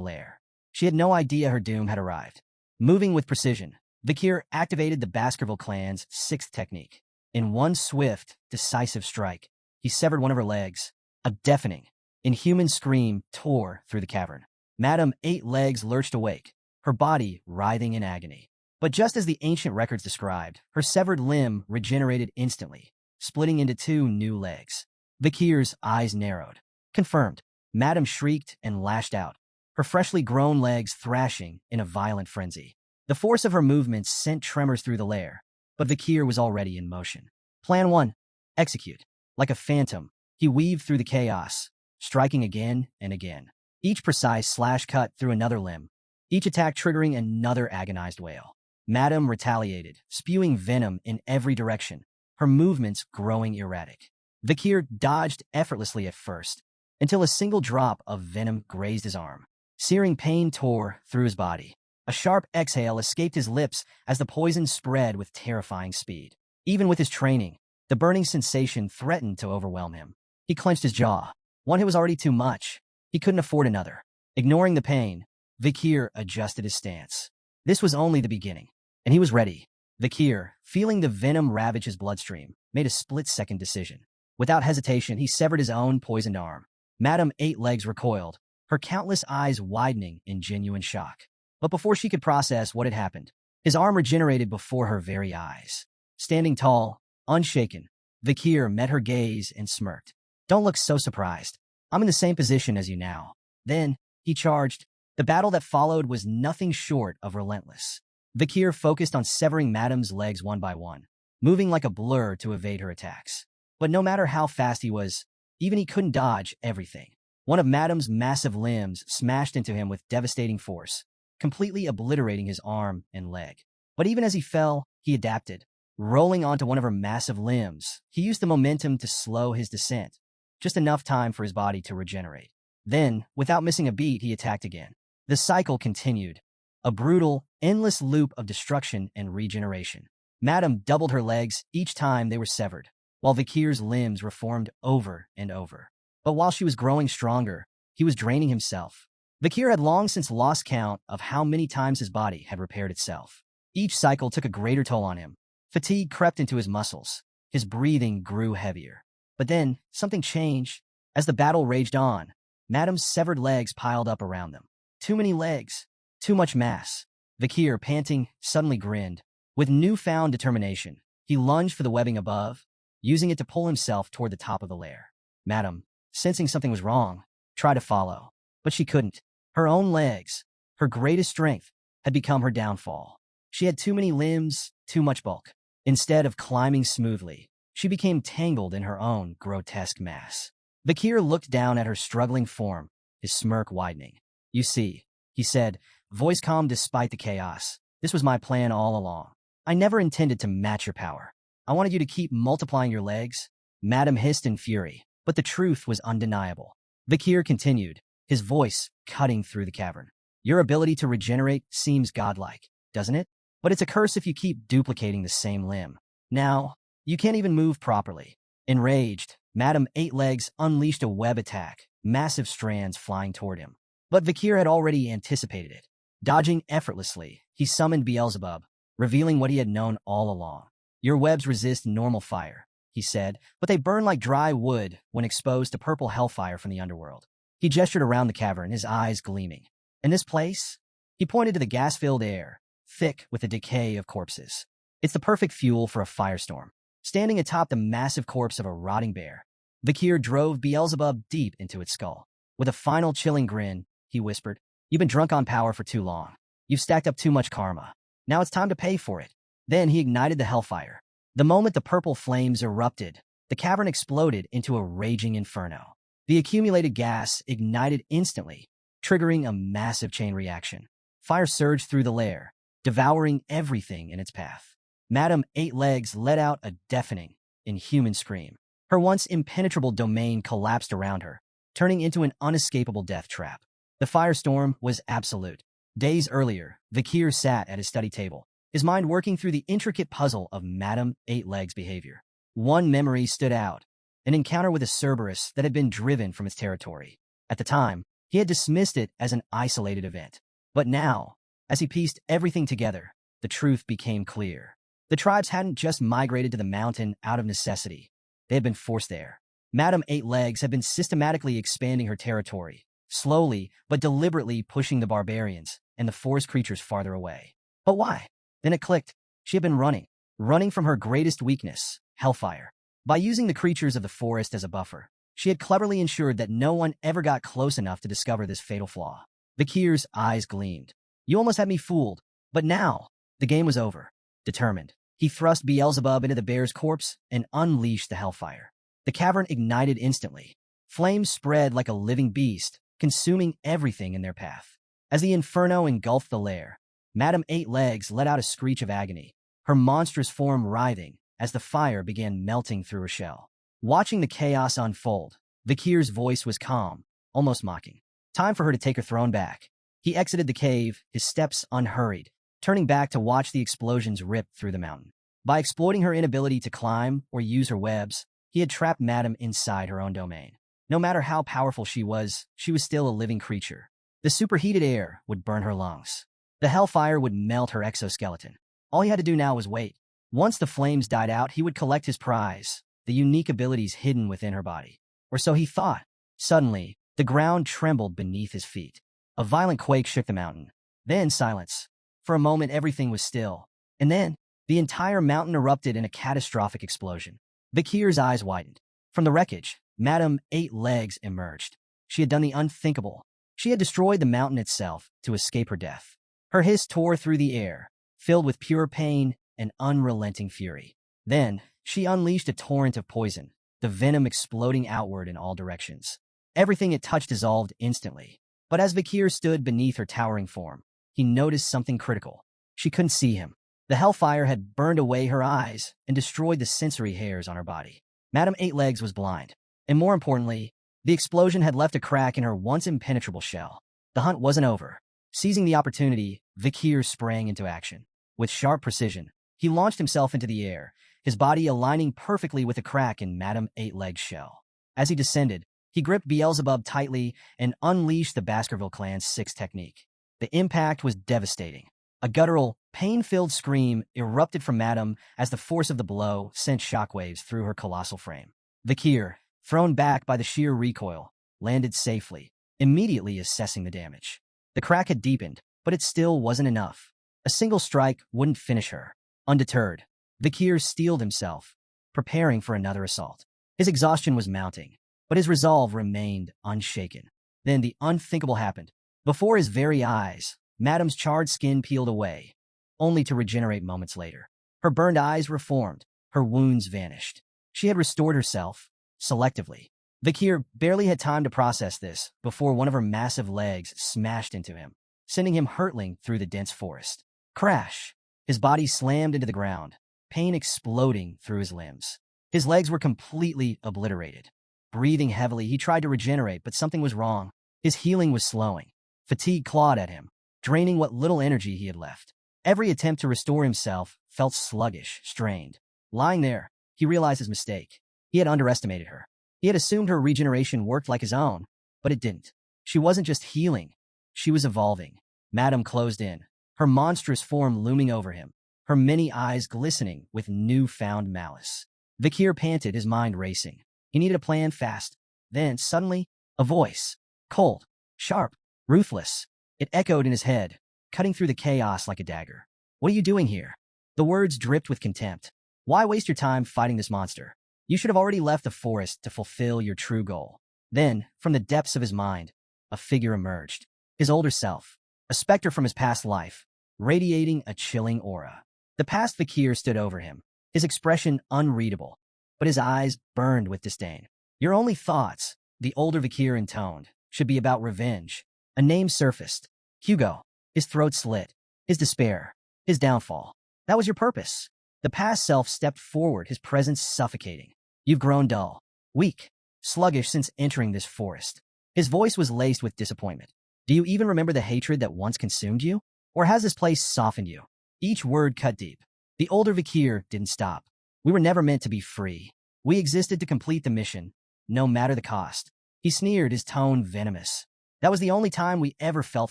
lair. She had no idea her doom had arrived. Moving with precision, Vakir activated the Baskerville clan's sixth technique. In one swift, decisive strike, he severed one of her legs. A deafening, inhuman scream tore through the cavern. Madame Eight-Legs lurched awake, her body writhing in agony. But just as the ancient records described, her severed limb regenerated instantly, splitting into two new legs. Vakir's eyes narrowed. Confirmed, Madame shrieked and lashed out, her freshly grown legs thrashing in a violent frenzy. The force of her movements sent tremors through the lair, but Vakir was already in motion. Plan 1. Execute. Like a phantom, he weaved through the chaos, striking again and again. Each precise slash cut through another limb, each attack triggering another agonized wail. Madame retaliated, spewing venom in every direction, her movements growing erratic. Vakir dodged effortlessly at first, until a single drop of venom grazed his arm. Searing pain tore through his body. A sharp exhale escaped his lips as the poison spread with terrifying speed. Even with his training, the burning sensation threatened to overwhelm him. He clenched his jaw. One hit was already too much. He couldn't afford another. Ignoring the pain, Vakir adjusted his stance. This was only the beginning, and he was ready. Vakir, feeling the venom ravage his bloodstream, made a split-second decision. Without hesitation, he severed his own poisoned arm. Madame Eight-Legs recoiled, her countless eyes widening in genuine shock. But before she could process what had happened, his arm regenerated before her very eyes. Standing tall, unshaken, Vakir met her gaze and smirked. "Don't look so surprised. I'm in the same position as you now." Then, he charged. The battle that followed was nothing short of relentless. Vakir focused on severing Madame's legs one by one, moving like a blur to evade her attacks. But no matter how fast he was, even he couldn't dodge everything. One of Madame's massive limbs smashed into him with devastating force, completely obliterating his arm and leg. But even as he fell, he adapted. Rolling onto one of her massive limbs, he used the momentum to slow his descent, just enough time for his body to regenerate. Then, without missing a beat, he attacked again. The cycle continued, a brutal, endless loop of destruction and regeneration. Madame doubled her legs each time they were severed, while Vakir's limbs reformed over and over. But while she was growing stronger, he was draining himself. Vakir had long since lost count of how many times his body had repaired itself. Each cycle took a greater toll on him. Fatigue crept into his muscles. His breathing grew heavier. But then, something changed. As the battle raged on, Madame's severed legs piled up around them. Too many legs. Too much mass. Vakir, panting, suddenly grinned. With newfound determination, he lunged for the webbing above, using it to pull himself toward the top of the lair. Madame, sensing something was wrong, tried to follow. But she couldn't. Her own legs, her greatest strength, had become her downfall. She had too many limbs, too much bulk. Instead of climbing smoothly, she became tangled in her own grotesque mass. Vakir looked down at her struggling form, his smirk widening. "You see," he said, voice calm despite the chaos. "This was my plan all along. I never intended to match your power. I wanted you to keep multiplying your legs." Madame hissed in fury, but the truth was undeniable. Vakir continued, his voice cutting through the cavern. "Your ability to regenerate seems godlike, doesn't it? But it's a curse if you keep duplicating the same limb. Now, you can't even move properly." Enraged, Madame Eight-Legs unleashed a web attack, massive strands flying toward him. But Vakir had already anticipated it. Dodging effortlessly, he summoned Beelzebub, revealing what he had known all along. "Your webs resist normal fire," he said, "but they burn like dry wood when exposed to purple hellfire from the underworld." He gestured around the cavern, his eyes gleaming. "In this place?" He pointed to the gas-filled air, thick with the decay of corpses. "It's the perfect fuel for a firestorm." Standing atop the massive corpse of a rotting bear, Vakir drove Beelzebub deep into its skull. With a final chilling grin, he whispered, "You've been drunk on power for too long. You've stacked up too much karma. Now it's time to pay for it." Then he ignited the hellfire. The moment the purple flames erupted, The cavern exploded into a raging inferno. The accumulated gas ignited instantly, triggering a massive chain reaction. Fire surged through the lair, devouring everything in its path. Madame Eight Legs let out a deafening, inhuman scream. Her once impenetrable domain collapsed around her, turning into an unescapable death trap. The firestorm was absolute. Days earlier, Vakir sat at his study table, his mind working through the intricate puzzle of Madame Eight Legs' behavior. One memory stood out, an encounter with a Cerberus that had been driven from its territory. At the time, he had dismissed it as an isolated event. But now, as he pieced everything together, the truth became clear. The tribes hadn't just migrated to the mountain out of necessity. They had been forced there. Madame Eight Legs had been systematically expanding her territory, slowly but deliberately pushing the barbarians and the forest creatures farther away. But why? Then it clicked. She had been running from her greatest weakness, hellfire. By using the creatures of the forest as a buffer, she had cleverly ensured that no one ever got close enough to discover this fatal flaw. Vakir's eyes gleamed. You almost had me fooled, but now, the game was over. Determined, he thrust Beelzebub into the bear's corpse and unleashed the hellfire. The cavern ignited instantly. Flames spread like a living beast, consuming everything in their path. As the inferno engulfed the lair, Madame Eight Legs let out a screech of agony, her monstrous form writhing as the fire began melting through her shell. Watching the chaos unfold, Vakir's voice was calm, almost mocking. Time for her to take her throne back. He exited the cave, his steps unhurried, turning back to watch the explosions rip through the mountain. By exploiting her inability to climb or use her webs, he had trapped Madame inside her own domain. No matter how powerful she was still a living creature. The superheated air would burn her lungs. The hellfire would melt her exoskeleton. All he had to do now was wait. Once the flames died out, he would collect his prize, the unique abilities hidden within her body. Or so he thought. Suddenly, the ground trembled beneath his feet. A violent quake shook the mountain. Then silence. For a moment, everything was still. And then, the entire mountain erupted in a catastrophic explosion. Vakir's eyes widened. From the wreckage, Madame Eight Legs emerged. She had done the unthinkable. She had destroyed the mountain itself to escape her death. Her hiss tore through the air, filled with pure pain and unrelenting fury. Then, she unleashed a torrent of poison, the venom exploding outward in all directions. Everything it touched dissolved instantly. But as Vakir stood beneath her towering form, he noticed something critical. She couldn't see him. The hellfire had burned away her eyes and destroyed the sensory hairs on her body. Madame Eight Legs was blind. And more importantly, the explosion had left a crack in her once impenetrable shell. The hunt wasn't over. Seizing the opportunity, Vakir sprang into action. With sharp precision, he launched himself into the air, his body aligning perfectly with a crack in Madame Eight Legs' shell. As he descended, he gripped Beelzebub tightly and unleashed the Baskerville clan's sixth technique. The impact was devastating. A guttural, pain-filled scream erupted from Madame as the force of the blow sent shockwaves through her colossal frame. Vakir, thrown back by the sheer recoil, landed safely, immediately assessing the damage. The crack had deepened, but it still wasn't enough. A single strike wouldn't finish her. Undeterred, Vakir steeled himself, preparing for another assault. His exhaustion was mounting, but his resolve remained unshaken. Then the unthinkable happened. Before his very eyes, Madame's charred skin peeled away, only to regenerate moments later. Her burned eyes reformed, her wounds vanished. She had restored herself, selectively. Vakir barely had time to process this before one of her massive legs smashed into him, sending him hurtling through the dense forest. Crash! His body slammed into the ground, pain exploding through his limbs. His legs were completely obliterated. Breathing heavily, he tried to regenerate, but something was wrong. His healing was slowing. Fatigue clawed at him, draining what little energy he had left. Every attempt to restore himself felt sluggish, strained. Lying there, he realized his mistake. He had underestimated her. He had assumed her regeneration worked like his own, but it didn't. She wasn't just healing. She was evolving. Madame closed in, her monstrous form looming over him, her many eyes glistening with newfound malice. Vakir panted, his mind racing. He needed a plan fast. Then, suddenly, a voice. Cold, sharp, ruthless. It echoed in his head, cutting through the chaos like a dagger. What are you doing here? The words dripped with contempt. Why waste your time fighting this monster? You should have already left the forest to fulfill your true goal. Then, from the depths of his mind, a figure emerged. His older self, a specter from his past life, radiating a chilling aura. The past Vakir stood over him, his expression unreadable, but his eyes burned with disdain. Your only thoughts, the older Vakir intoned, should be about revenge. A name surfaced. Hugo. His throat slit. His despair. His downfall. That was your purpose. The past self stepped forward, his presence suffocating. You've grown dull, weak, sluggish since entering this forest. His voice was laced with disappointment. Do you even remember the hatred that once consumed you? Or has this place softened you? Each word cut deep. The older Vakir didn't stop. We were never meant to be free. We existed to complete the mission, no matter the cost. He sneered, his tone venomous. That was the only time we ever felt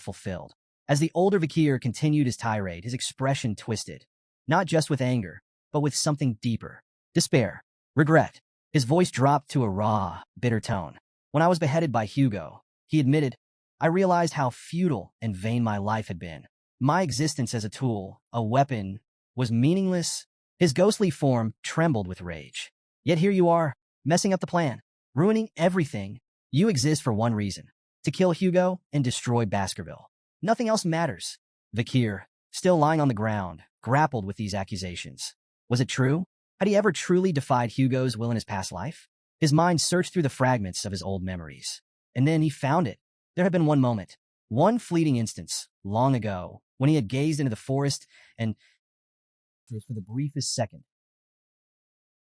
fulfilled. As the older Vakir continued his tirade, his expression twisted. Not just with anger, but with something deeper. Despair. Regret. His voice dropped to a raw, bitter tone. When I was beheaded by Hugo, he admitted, I realized how futile and vain my life had been. My existence as a tool, a weapon, was meaningless. His ghostly form trembled with rage. Yet here you are, messing up the plan, ruining everything. You exist for one reason, to kill Hugo and destroy Baskerville. Nothing else matters. Vakir, still lying on the ground, grappled with these accusations. Was it true? Had he ever truly defied Hugo's will in his past life? His mind searched through the fragments of his old memories. And then he found it. There had been one moment, one fleeting instance, long ago, when he had gazed into the forest and, for the briefest second,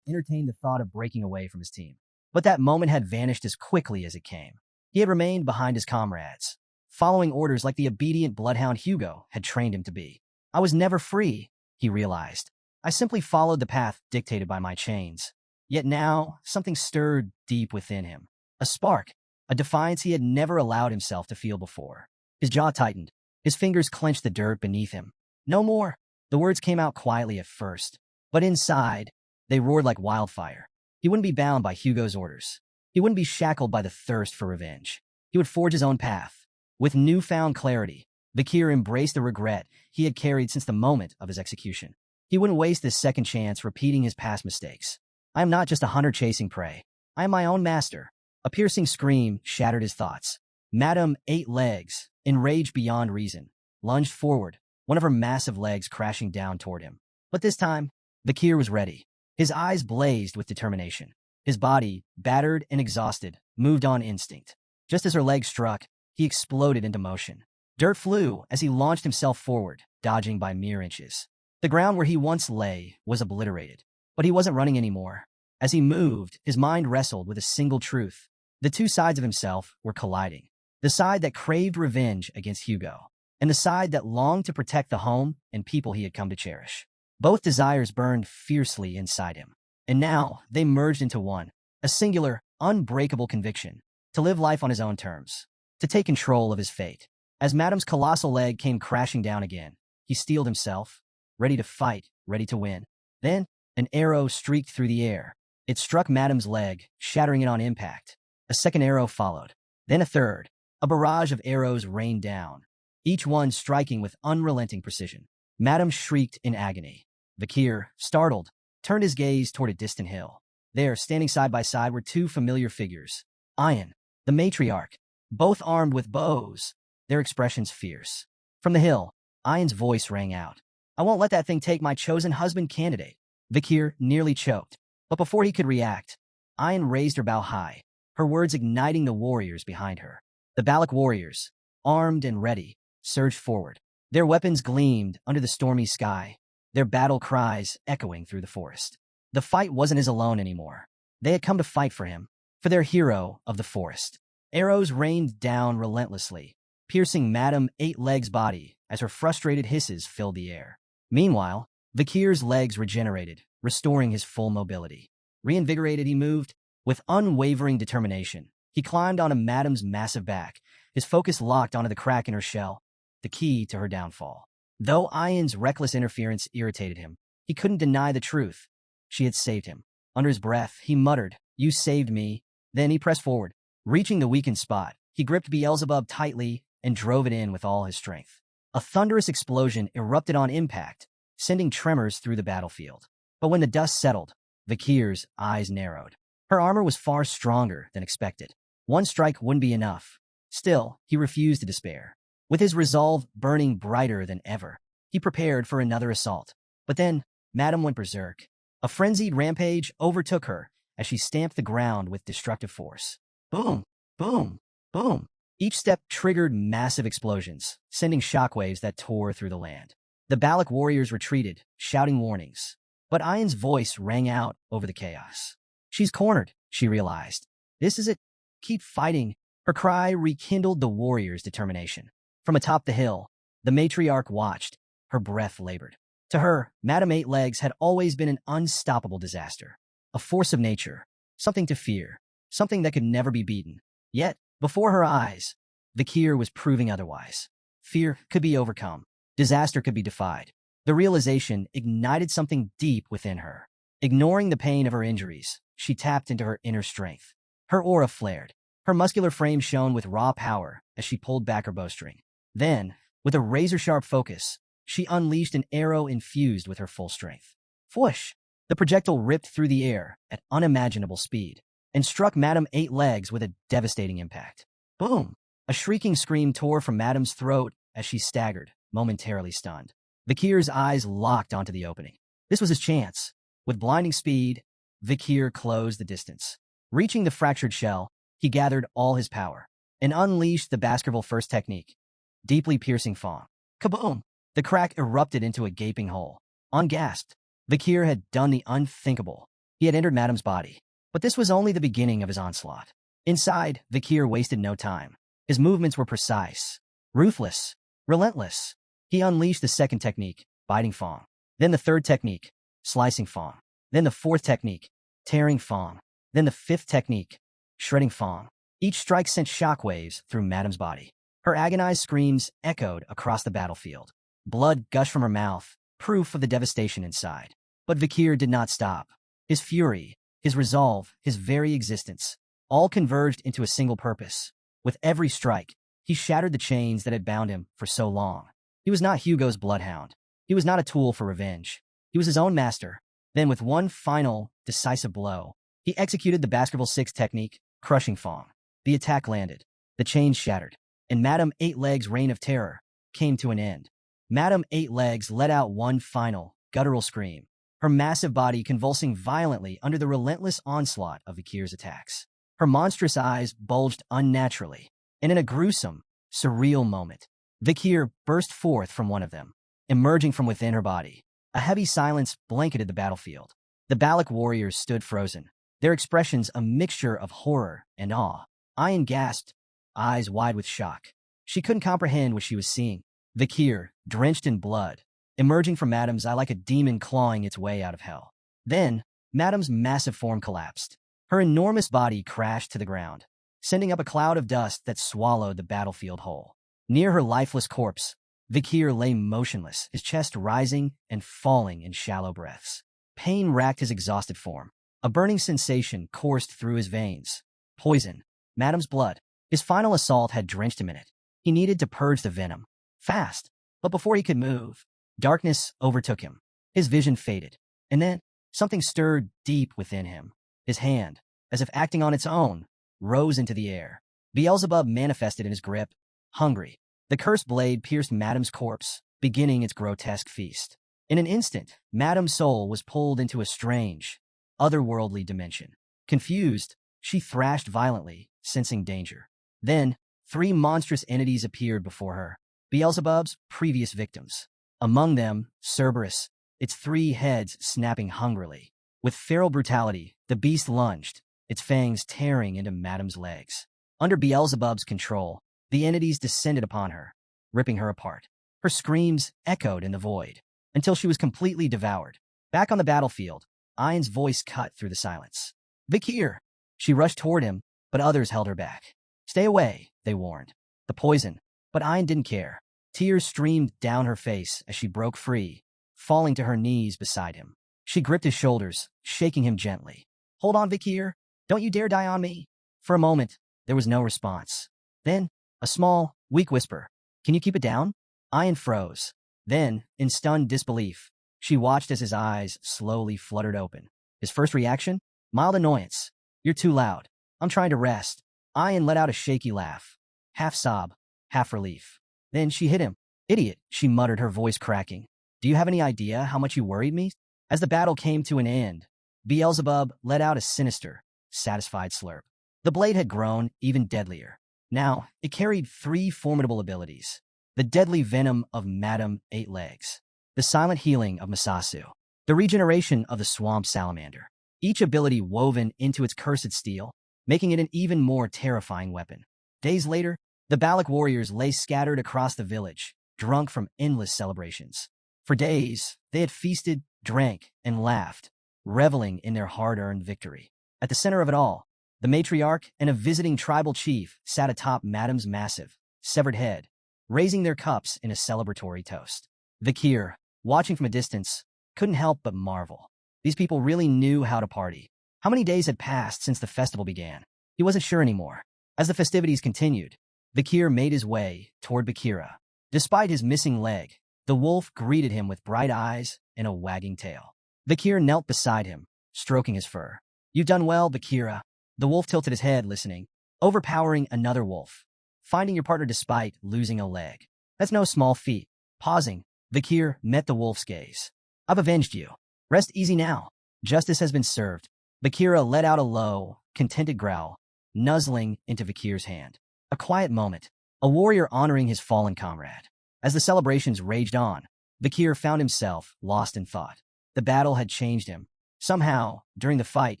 entertained the thought of breaking away from his team. But that moment had vanished as quickly as it came. He had remained behind his comrades, following orders like the obedient bloodhound Hugo had trained him to be. I was never free, he realized. I simply followed the path dictated by my chains. Yet now, something stirred deep within him. A spark, a defiance he had never allowed himself to feel before. His jaw tightened. His fingers clenched the dirt beneath him. No more. The words came out quietly at first, but inside, they roared like wildfire. He wouldn't be bound by Hugo's orders. He wouldn't be shackled by the thirst for revenge. He would forge his own path. With newfound clarity, Vakir embraced the regret he had carried since the moment of his execution. He wouldn't waste this second chance repeating his past mistakes. I am not just a hunter chasing prey. I am my own master. A piercing scream shattered his thoughts. Madame Eight Legs, enraged beyond reason, lunged forward, one of her massive legs crashing down toward him. But this time, Vakir was ready. His eyes blazed with determination. His body, battered and exhausted, moved on instinct. Just as her legs struck, he exploded into motion. Dirt flew as he launched himself forward, dodging by mere inches. The ground where he once lay was obliterated, but he wasn't running anymore. As he moved, his mind wrestled with a single truth. The two sides of himself were colliding. The side that craved revenge against Hugo, and the side that longed to protect the home and people he had come to cherish. Both desires burned fiercely inside him, and now they merged into one, a singular, unbreakable conviction, to live life on his own terms, to take control of his fate. As Madame's colossal leg came crashing down again, he steeled himself, ready to fight, ready to win. Then, an arrow streaked through the air. It struck Madame's leg, shattering it on impact. A second arrow followed, then a third. A barrage of arrows rained down, each one striking with unrelenting precision. Madame shrieked in agony. Vakir, startled, turned his gaze toward a distant hill. There, standing side by side, were two familiar figures. Ian, the matriarch, both armed with bows, their expressions fierce. From the hill, Ian's voice rang out. I won't let that thing take my chosen husband candidate. Vakir nearly choked, but before he could react, Ian raised her bow high, her words igniting the warriors behind her. The Balac warriors, armed and ready, surged forward. Their weapons gleamed under the stormy sky, their battle cries echoing through the forest. The fight wasn't his alone anymore. They had come to fight for him, for their hero of the forest. Arrows rained down relentlessly, piercing Madame Eight Legs' body as her frustrated hisses filled the air. Meanwhile, Vakir's legs regenerated, restoring his full mobility. Reinvigorated, he moved with unwavering determination. He climbed onto Madame's massive back, his focus locked onto the crack in her shell, the key to her downfall. Though Ian's reckless interference irritated him, he couldn't deny the truth. She had saved him. Under his breath, he muttered, "You saved me." Then he pressed forward. Reaching the weakened spot, he gripped Beelzebub tightly and drove it in with all his strength. A thunderous explosion erupted on impact, sending tremors through the battlefield. But when the dust settled, Vakir's eyes narrowed. Her armor was far stronger than expected. One strike wouldn't be enough. Still, he refused to despair. With his resolve burning brighter than ever, he prepared for another assault. But then, Madame went berserk. A frenzied rampage overtook her as she stamped the ground with destructive force. Boom, boom, boom. Each step triggered massive explosions, sending shockwaves that tore through the land. The Balac warriors retreated, shouting warnings. But Ian's voice rang out over the chaos. She's cornered, she realized. This is it. Keep fighting. Her cry rekindled the warriors' determination. From atop the hill, the matriarch watched, her breath labored. To her, Madame Eight Legs had always been an unstoppable disaster. A force of nature, something to fear, something that could never be beaten. Yet, before her eyes, Vakir was proving otherwise. Fear could be overcome. Disaster could be defied. The realization ignited something deep within her. Ignoring the pain of her injuries, she tapped into her inner strength. Her aura flared. Her muscular frame shone with raw power as she pulled back her bowstring. Then, with a razor-sharp focus, she unleashed an arrow infused with her full strength. Whoosh! The projectile ripped through the air at unimaginable speed and struck Madame Eight Legs with a devastating impact. Boom! A shrieking scream tore from Madame's throat as she staggered, momentarily stunned. Vakir's eyes locked onto the opening. This was his chance. With blinding speed, Vakir closed the distance. Reaching the fractured shell, he gathered all his power and unleashed the Baskerville First technique. Deeply piercing Fong. Kaboom! The crack erupted into a gaping hole. Ungasped, Vakir had done the unthinkable. He had entered Madame's body. But this was only the beginning of his onslaught. Inside, Vakir wasted no time. His movements were precise, ruthless, relentless. He unleashed the second technique, biting Fong. Then the third technique, slicing Fong. Then the fourth technique, tearing Fong. Then the fifth technique, shredding Fong. Each strike sent shockwaves through Madame's body. Her agonized screams echoed across the battlefield. Blood gushed from her mouth, proof of the devastation inside. But Vakir did not stop. His fury, his resolve, his very existence, all converged into a single purpose. With every strike, he shattered the chains that had bound him for so long. He was not Hugo's bloodhound. He was not a tool for revenge. He was his own master. Then with one final, decisive blow, he executed the Baskerville Six technique, crushing Fong. The attack landed. The chains shattered. And Madame Eight Legs' reign of terror came to an end. Madame Eight Legs let out one final, guttural scream, her massive body convulsing violently under the relentless onslaught of Vakir's attacks. Her monstrous eyes bulged unnaturally, and in a gruesome, surreal moment, Vakir burst forth from one of them, emerging from within her body. A heavy silence blanketed the battlefield. The Balac warriors stood frozen, their expressions a mixture of horror and awe. Ian gasped, eyes wide with shock. She couldn't comprehend what she was seeing. Vakir, drenched in blood, emerging from Madame's eye like a demon clawing its way out of hell. Then, Madame's massive form collapsed. Her enormous body crashed to the ground, sending up a cloud of dust that swallowed the battlefield whole. Near her lifeless corpse, Vakir lay motionless, his chest rising and falling in shallow breaths. Pain racked his exhausted form. A burning sensation coursed through his veins. Poison. Madame's blood. His final assault had drenched him in it. He needed to purge the venom. Fast. But before he could move, darkness overtook him. His vision faded. And then, something stirred deep within him. His hand, as if acting on its own, rose into the air. Beelzebub manifested in his grip, hungry. The cursed blade pierced Madame's corpse, beginning its grotesque feast. In an instant, Madame's soul was pulled into a strange, otherworldly dimension. Confused, she thrashed violently, sensing danger. Then, three monstrous entities appeared before her, Beelzebub's previous victims. Among them, Cerberus, its three heads snapping hungrily. With feral brutality, the beast lunged, its fangs tearing into Madame's legs. Under Beelzebub's control, the entities descended upon her, ripping her apart. Her screams echoed in the void, until she was completely devoured. Back on the battlefield, Ian's voice cut through the silence. Vakir! She rushed toward him, but others held her back. Stay away, they warned. The poison. But Ian didn't care. Tears streamed down her face as she broke free, falling to her knees beside him. She gripped his shoulders, shaking him gently. Hold on, Vakir. Don't you dare die on me. For a moment, there was no response. Then, a small, weak whisper. Can you keep it down? Ian froze. Then, in stunned disbelief, she watched as his eyes slowly fluttered open. His first reaction? Mild annoyance. You're too loud. I'm trying to rest. Ian let out a shaky laugh. Half sob, half relief. Then she hit him. Idiot, she muttered, her voice cracking. Do you have any idea how much you worried me? As the battle came to an end, Beelzebub let out a sinister, satisfied slurp. The blade had grown even deadlier. Now, it carried 3 formidable abilities. The deadly venom of Madame Eight Legs, the silent healing of Masasu, the regeneration of the swamp salamander, each ability woven into its cursed steel, making it an even more terrifying weapon. Days later, the Balac warriors lay scattered across the village, drunk from endless celebrations. For days, they had feasted, drank, and laughed, reveling in their hard-earned victory. At the center of it all, the matriarch and a visiting tribal chief sat atop Madame's massive, severed head, raising their cups in a celebratory toast. Vakir, watching from a distance, couldn't help but marvel. These people really knew how to party. How many days had passed since the festival began? He wasn't sure anymore. As the festivities continued, Vakir made his way toward Bakira. Despite his missing leg, the wolf greeted him with bright eyes and a wagging tail. Vakir knelt beside him, stroking his fur. "You've done well, Bakira." The wolf tilted his head, listening, overpowering another wolf. "Finding your partner despite losing a leg. That's no small feat." Pausing, Vakir met the wolf's gaze. "I've avenged you. Rest easy now. Justice has been served." Bakira let out a low, contented growl, nuzzling into Vakir's hand. A quiet moment, a warrior honoring his fallen comrade. As the celebrations raged on, Vakir found himself lost in thought. The battle had changed him. Somehow, during the fight,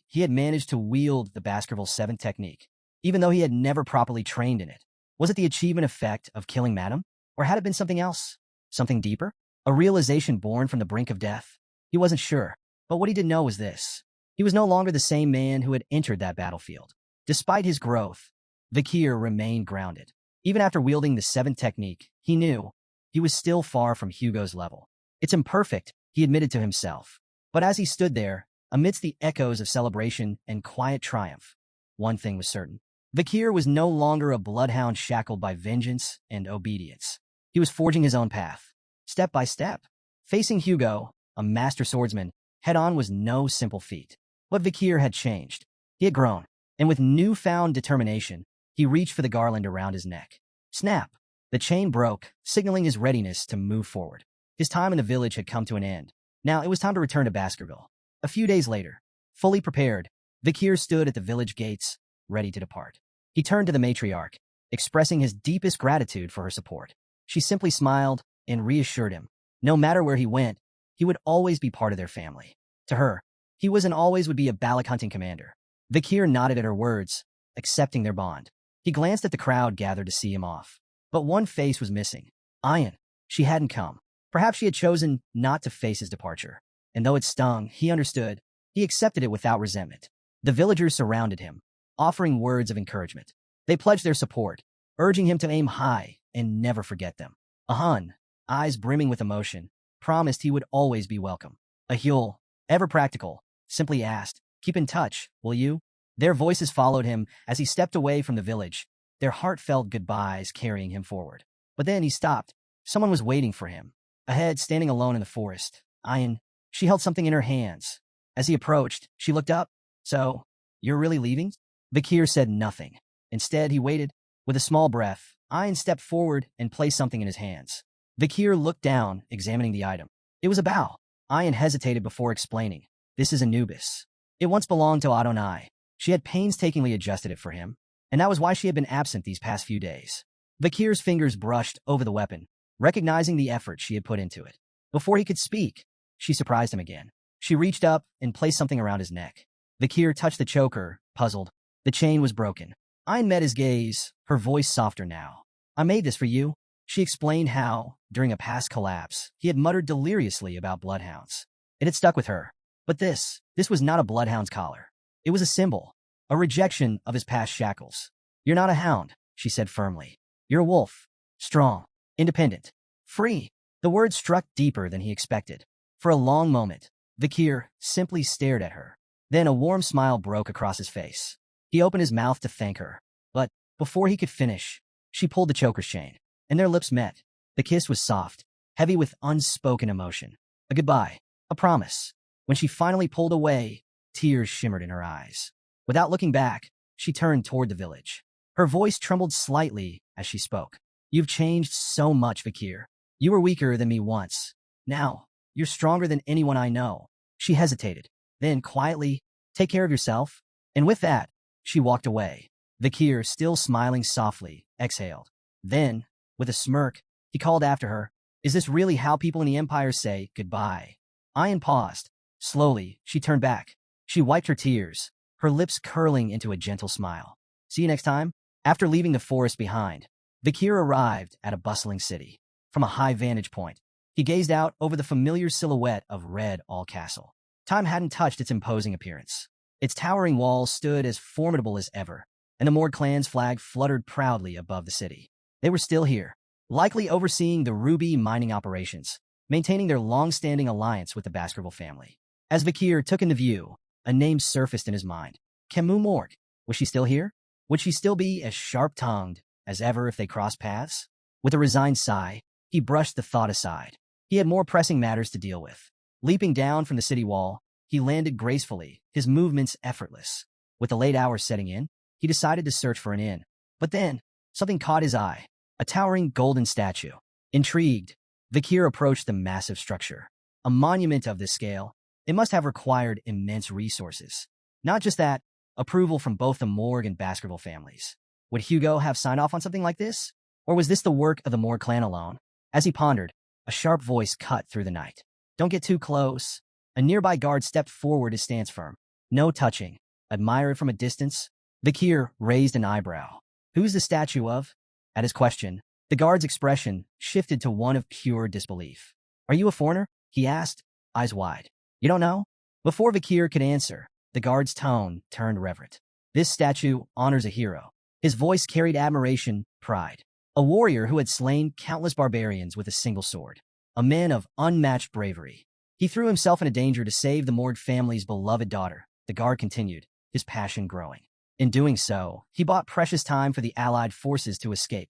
he had managed to wield the Baskerville 7 technique, even though he had never properly trained in it. Was it the achievement effect of killing Madame? Or had it been something else? Something deeper? A realization born from the brink of death? He wasn't sure, but what he did know was this. He was no longer the same man who had entered that battlefield. Despite his growth, Vakir remained grounded. Even after wielding the 7th technique, he knew he was still far from Hugo's level. "It's imperfect," he admitted to himself. But as he stood there, amidst the echoes of celebration and quiet triumph, one thing was certain. Vakir was no longer a bloodhound shackled by vengeance and obedience. He was forging his own path, step by step. Facing Hugo, a master swordsman, head-on was no simple feat. But Vakir had changed. He had grown, and with newfound determination, he reached for the garland around his neck. Snap! The chain broke, signaling his readiness to move forward. His time in the village had come to an end. Now it was time to return to Baskerville. A few days later, fully prepared, Vakir stood at the village gates, ready to depart. He turned to the matriarch, expressing his deepest gratitude for her support. She simply smiled and reassured him. No matter where he went, he would always be part of their family. To her, he was and always would be a Balac hunting commander. Vakir nodded at her words, accepting their bond. He glanced at the crowd gathered to see him off. But one face was missing. Ayan. She hadn't come. Perhaps she had chosen not to face his departure. And though it stung, he understood. He accepted it without resentment. The villagers surrounded him, offering words of encouragement. They pledged their support, urging him to aim high and never forget them. Ahan, eyes brimming with emotion, promised he would always be welcome. Ahul, ever practical, simply asked, "Keep in touch, will you?" Their voices followed him as he stepped away from the village, their heartfelt goodbyes carrying him forward. But then he stopped. Someone was waiting for him. Ahead, standing alone in the forest, Ayan. She held something in her hands. As he approached, she looked up. "So, you're really leaving?" Vakir said nothing. Instead, he waited. With a small breath, Ayan stepped forward and placed something in his hands. Vakir looked down, examining the item. It was a bow. Ayan hesitated before explaining. "This is Anubis. It once belonged to Adonai. She had painstakingly adjusted it for him, and that was why she had been absent these past few days." Vakir's fingers brushed over the weapon, recognizing the effort she had put into it. Before he could speak, she surprised him again. She reached up and placed something around his neck. Vakir touched the choker, puzzled. The chain was broken. Ayn met his gaze, her voice softer now. "I made this for you." She explained how, during a past collapse, he had muttered deliriously about bloodhounds. It had stuck with her. But this was not a bloodhound's collar. It was a symbol, a rejection of his past shackles. "You're not a hound," she said firmly. "You're a wolf. Strong, independent, free." The words struck deeper than he expected. For a long moment, Vakir simply stared at her. Then a warm smile broke across his face. He opened his mouth to thank her. But before he could finish, she pulled the choker's chain, and their lips met. The kiss was soft, heavy with unspoken emotion. A goodbye, a promise. When she finally pulled away, tears shimmered in her eyes. Without looking back, she turned toward the village. Her voice trembled slightly as she spoke. "You've changed so much, Vakir. You were weaker than me once. Now, you're stronger than anyone I know." She hesitated. Then, quietly, take care of yourself. And with that, she walked away. Vakir, still smiling softly, exhaled. Then, with a smirk, he called after her, is this really how people in the Empire say goodbye? Ian paused. Slowly, she turned back. She wiped her tears, her lips curling into a gentle smile. See you next time? After leaving the forest behind, Vakir arrived at a bustling city. From a high vantage point, he gazed out over the familiar silhouette of Red All Castle. Time hadn't touched its imposing appearance. Its towering walls stood as formidable as ever, and the Morg clan's flag fluttered proudly above the city. They were still here, likely overseeing the ruby mining operations, maintaining their long-standing alliance with the Baskerville family. As Vakir took in the view, a name surfaced in his mind. Camus Morg. Was she still here? Would she still be as sharp-tongued as ever if they crossed paths? With a resigned sigh, he brushed the thought aside. He had more pressing matters to deal with. Leaping down from the city wall, he landed gracefully, his movements effortless. With the late hours setting in, he decided to search for an inn. But then, something caught his eye. A towering golden statue. Intrigued, Vakir approached the massive structure. A monument of this scale, it must have required immense resources. Not just that, approval from both the Morg and Baskerville families. Would Hugo have signed off on something like this? Or was this the work of the Morg clan alone? As he pondered, a sharp voice cut through the night. Don't get too close. A nearby guard stepped forward, his stance firm. No touching. Admire it from a distance. Vakir raised an eyebrow. Who's the statue of? At his question, the guard's expression shifted to one of pure disbelief. Are you a foreigner? He asked, eyes wide. You don't know? Before Vakir could answer, the guard's tone turned reverent. This statue honors a hero. His voice carried admiration, pride. A warrior who had slain countless barbarians with a single sword. A man of unmatched bravery. He threw himself into danger to save the Morg family's beloved daughter. The guard continued, his passion growing. In doing so, he bought precious time for the Allied forces to escape,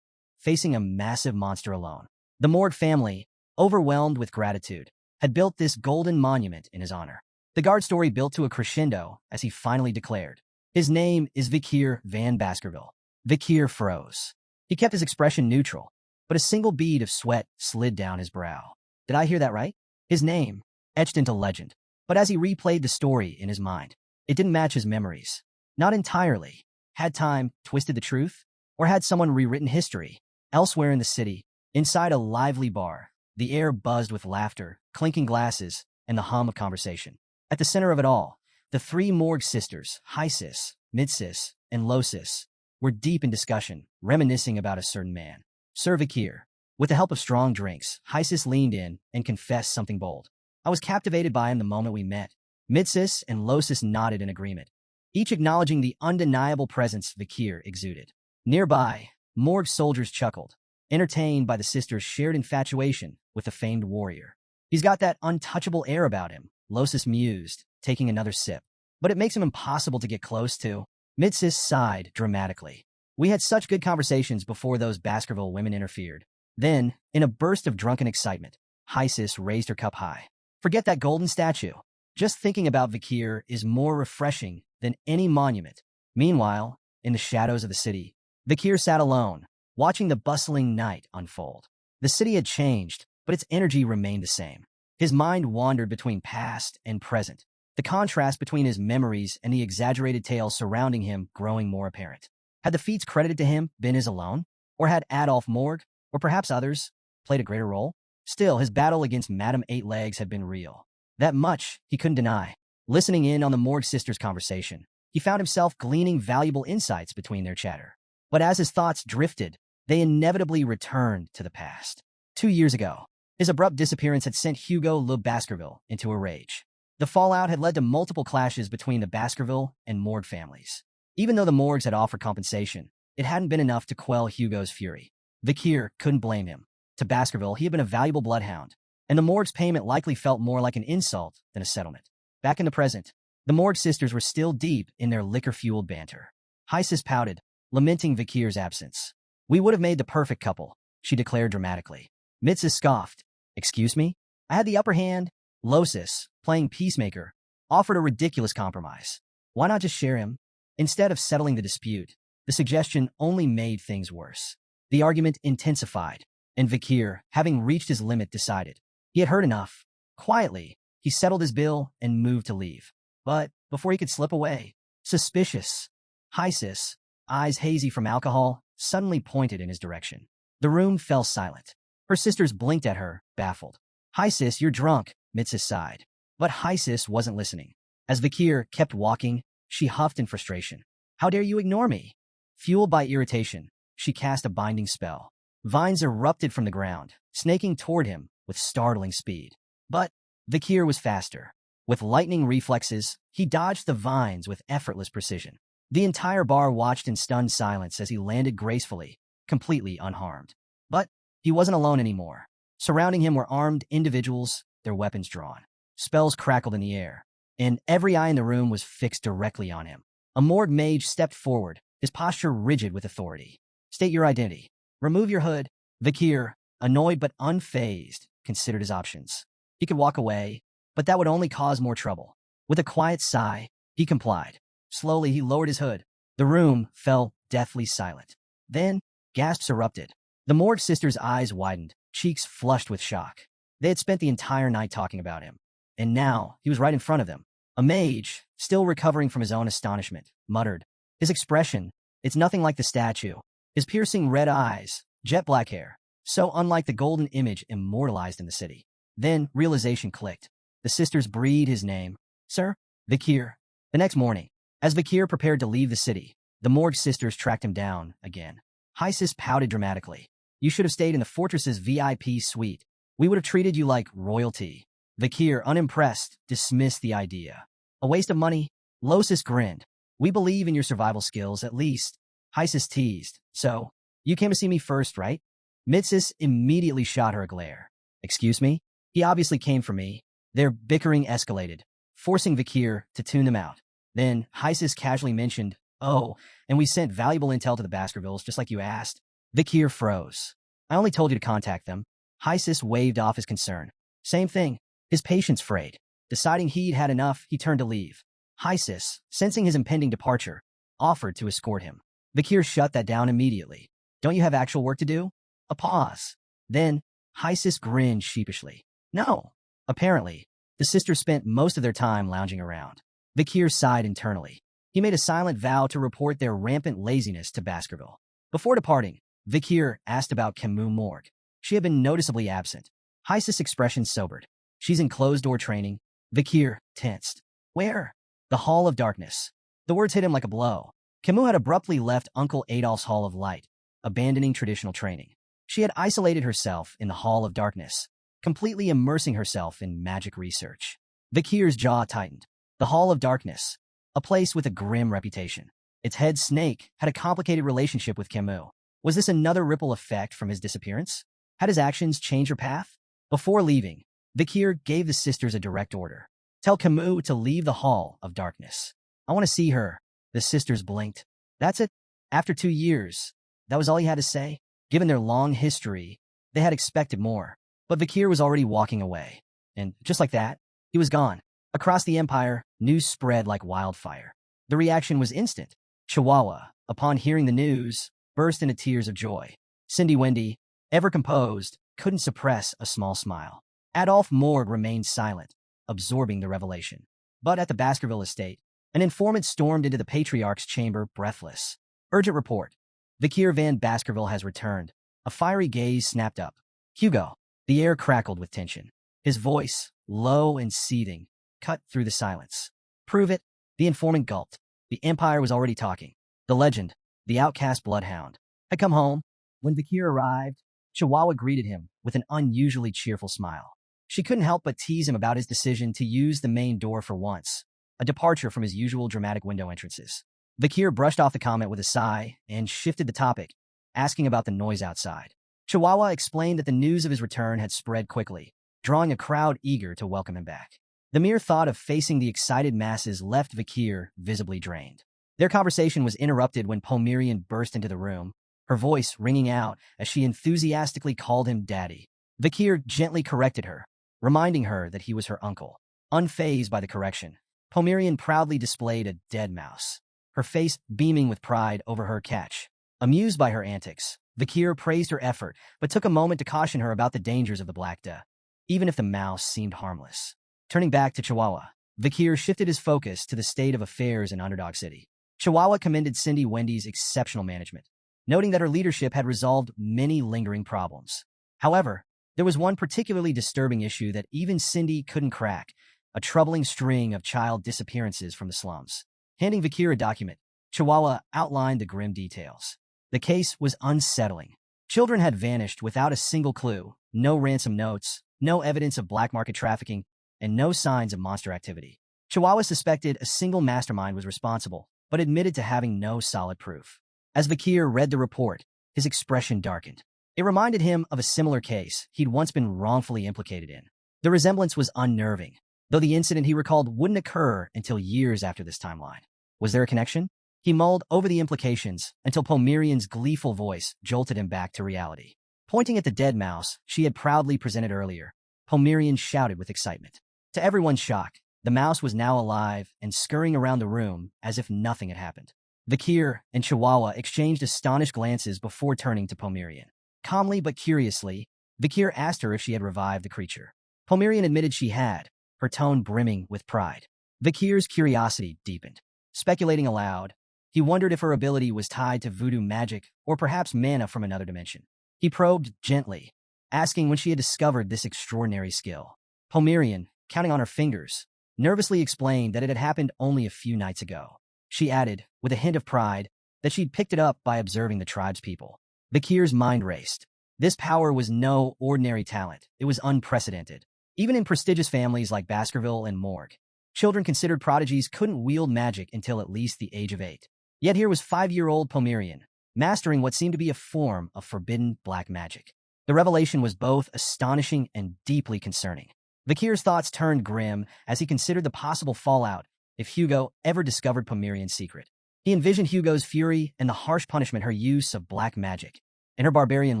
facing a massive monster alone. The Morg family, overwhelmed with gratitude, had built this golden monument in his honor. The guard's story built to a crescendo as he finally declared, his name is Vakir van Baskerville. Vakir froze. He kept his expression neutral, but a single bead of sweat slid down his brow. Did I hear that right? His name, etched into legend. But as he replayed the story in his mind, it didn't match his memories. Not entirely. Had time twisted the truth? Or had someone rewritten history? Elsewhere in the city, inside a lively bar, the air buzzed with laughter, clinking glasses, and the hum of conversation. At the center of it all, the three Morg sisters, High Sis, Mid Sis, and Low Sis, were deep in discussion, reminiscing about a certain man, Sir Vakir. With the help of strong drinks, High Sis leaned in and confessed something bold. I was captivated by him the moment we met. Mid Sis and Low Sis nodded in agreement, each acknowledging the undeniable presence Vakir exuded. Nearby, Morg soldiers chuckled, entertained by the sisters' shared infatuation with the famed warrior. He's got that untouchable air about him, Low Sis mused, taking another sip. But it makes him impossible to get close to. Mid Sis sighed dramatically. We had such good conversations before those Baskerville women interfered. Then, in a burst of drunken excitement, High Sis raised her cup high. Forget that golden statue. Just thinking about Vakir is more refreshing than any monument. Meanwhile, in the shadows of the city, Vakir sat alone, watching the bustling night unfold. The city had changed, but its energy remained the same. His mind wandered between past and present, the contrast between his memories and the exaggerated tales surrounding him growing more apparent. Had the feats credited to him been his alone? Or had Adolf Morg, or perhaps others, played a greater role? Still, his battle against Madame Eight Legs had been real. That much he couldn't deny. Listening in on the Morg sisters' conversation, he found himself gleaning valuable insights between their chatter. But as his thoughts drifted, they inevitably returned to the past. 2 years ago, his abrupt disappearance had sent Hugo Le Baskerville into a rage. The fallout had led to multiple clashes between the Baskerville and Morg families. Even though the Morgs had offered compensation, it hadn't been enough to quell Hugo's fury. Vakir couldn't blame him. To Baskerville, he had been a valuable bloodhound, and the Morg's payment likely felt more like an insult than a settlement. Back in the present, the Morg sisters were still deep in their liquor-fueled banter. High Sis pouted, lamenting Vakir's absence. We would have made the perfect couple, she declared dramatically. Mid Sis scoffed. Excuse me? I had the upper hand. Low Sis, playing peacemaker, offered a ridiculous compromise. Why not just share him? Instead of settling the dispute, the suggestion only made things worse. The argument intensified, and Vakir, having reached his limit, decided. He had heard enough. Quietly, He settled his bill and moved to leave. But before he could slip away, suspicious, Hysis, eyes hazy from alcohol, suddenly pointed in his direction. The room fell silent. Her sisters blinked at her, baffled. Hysis, you're drunk, Mitsis sighed. But Hysis wasn't listening. As Vakir kept walking, she huffed in frustration. How dare you ignore me? Fueled by irritation, she cast a binding spell. Vines erupted from the ground, snaking toward him with startling speed. But Vakir was faster. With lightning reflexes, he dodged the vines with effortless precision. The entire bar watched in stunned silence as he landed gracefully, completely unharmed. But he wasn't alone anymore. Surrounding him were armed individuals, their weapons drawn. Spells crackled in the air, and every eye in the room was fixed directly on him. A Morg mage stepped forward, his posture rigid with authority. State your identity. Remove your hood. Vakir, annoyed but unfazed, considered his options. He could walk away, but that would only cause more trouble. With a quiet sigh, he complied. Slowly, he lowered his hood. The room fell deathly silent. Then, gasps erupted. The Morg sisters' eyes widened, cheeks flushed with shock. They had spent the entire night talking about him. And now, he was right in front of them. A mage, still recovering from his own astonishment, muttered. His expression, it's nothing like the statue. His piercing red eyes, jet black hair, so unlike the golden image immortalized in the city. Then, realization clicked. The sisters breathed his name. Sir? Vakir. The next morning, as Vakir prepared to leave the city, the Morg sisters tracked him down again. Hysis pouted dramatically. You should have stayed in the fortress's VIP suite. We would have treated you like royalty. Vakir, unimpressed, dismissed the idea. A waste of money? Losis grinned. We believe in your survival skills, at least. Hysis teased. So, you came to see me first, right? Mitsis immediately shot her a glare. Excuse me? He obviously came for me. Their bickering escalated, forcing Vakir to tune them out. Then, Hysis casually mentioned, oh, and we sent valuable intel to the Baskervilles, just like you asked. Vakir froze. I only told you to contact them. Hysis waved off his concern. Same thing. His patience frayed. Deciding he'd had enough, he turned to leave. Hysis, sensing his impending departure, offered to escort him. Vakir shut that down immediately. Don't you have actual work to do? A pause. Then, Hysis grinned sheepishly. No. Apparently, the sisters spent most of their time lounging around. Vakir sighed internally. He made a silent vow to report their rampant laziness to Baskerville. Before departing, Vakir asked about Camus Morg. She had been noticeably absent. Hysis' expression sobered. She's in closed-door training. Vakir tensed. Where? The Hall of Darkness. The words hit him like a blow. Camus had abruptly left Uncle Adolph's Hall of Light, abandoning traditional training. She had isolated herself in the Hall of Darkness, completely immersing herself in magic research. Vakir's jaw tightened. The Hall of Darkness, a place with a grim reputation. Its head snake had a complicated relationship with Camus. Was this another ripple effect from his disappearance? Had his actions changed her path? Before leaving, Vakir gave the sisters a direct order. Tell Camus to leave the Hall of Darkness. I want to see her. The sisters blinked. That's it? After 2 years, that was all he had to say? Given their long history, they had expected more. But Vakir was already walking away. And just like that, he was gone. Across the empire, news spread like wildfire. The reaction was instant. Chihuahua, upon hearing the news, burst into tears of joy. Cindy Wendy, ever composed, couldn't suppress a small smile. Adolph Morg remained silent, absorbing the revelation. But at the Baskerville estate, an informant stormed into the Patriarch's chamber, breathless. Urgent report. Vakir Van Baskerville has returned. A fiery gaze snapped up. Hugo. The air crackled with tension. His voice, low and seething, cut through the silence. Prove it. The informant gulped. The Empire was already talking. The legend, the outcast bloodhound, had come home. When Vakir arrived, Chihuahua greeted him with an unusually cheerful smile. She couldn't help but tease him about his decision to use the main door for once, a departure from his usual dramatic window entrances. Vakir brushed off the comment with a sigh and shifted the topic, asking about the noise outside. Chihuahua explained that the news of his return had spread quickly, drawing a crowd eager to welcome him back. The mere thought of facing the excited masses left Vakir visibly drained. Their conversation was interrupted when Homerian burst into the room, her voice ringing out as she enthusiastically called him daddy. Vakir gently corrected her, reminding her that he was her uncle. Unfazed by the correction, Homerian proudly displayed a dead mouse, her face beaming with pride over her catch. Amused by her antics, Vakir praised her effort, but took a moment to caution her about the dangers of the Black Death, even if the mouse seemed harmless. Turning back to Chihuahua, Vakir shifted his focus to the state of affairs in Underdog City. Chihuahua commended Cindy Wendy's exceptional management, noting that her leadership had resolved many lingering problems. However, there was one particularly disturbing issue that even Cindy couldn't crack: a troubling string of child disappearances from the slums. Handing Vakir a document, Chihuahua outlined the grim details. The case was unsettling. Children had vanished without a single clue, no ransom notes, no evidence of black market trafficking, and no signs of monster activity. Chihuahua suspected a single mastermind was responsible, but admitted to having no solid proof. As Vakir read the report, his expression darkened. It reminded him of a similar case he'd once been wrongfully implicated in. The resemblance was unnerving, though the incident he recalled wouldn't occur until years after this timeline. Was there a connection? He mulled over the implications until Pomerian's gleeful voice jolted him back to reality. Pointing at the dead mouse she had proudly presented earlier, Pomerian shouted with excitement. To everyone's shock, the mouse was now alive and scurrying around the room as if nothing had happened. Vakir and Chihuahua exchanged astonished glances before turning to Pomerian. Calmly but curiously, Vakir asked her if she had revived the creature. Pomerian admitted she had, her tone brimming with pride. Vakir's curiosity deepened. Speculating aloud, he wondered if her ability was tied to voodoo magic or perhaps mana from another dimension. He probed gently, asking when she had discovered this extraordinary skill. Pomerian, counting on her fingers, nervously explained that it had happened only a few nights ago. She added, with a hint of pride, that she'd picked it up by observing the tribespeople. Vakir's mind raced. This power was no ordinary talent. It was unprecedented. Even in prestigious families like Baskerville and Morg, children considered prodigies couldn't wield magic until at least the age of 8. Yet here was 5-year-old Pomerian, mastering what seemed to be a form of forbidden black magic. The revelation was both astonishing and deeply concerning. Vakir's thoughts turned grim as he considered the possible fallout if Hugo ever discovered Pomerian's secret. He envisioned Hugo's fury and the harsh punishment her use of black magic and her barbarian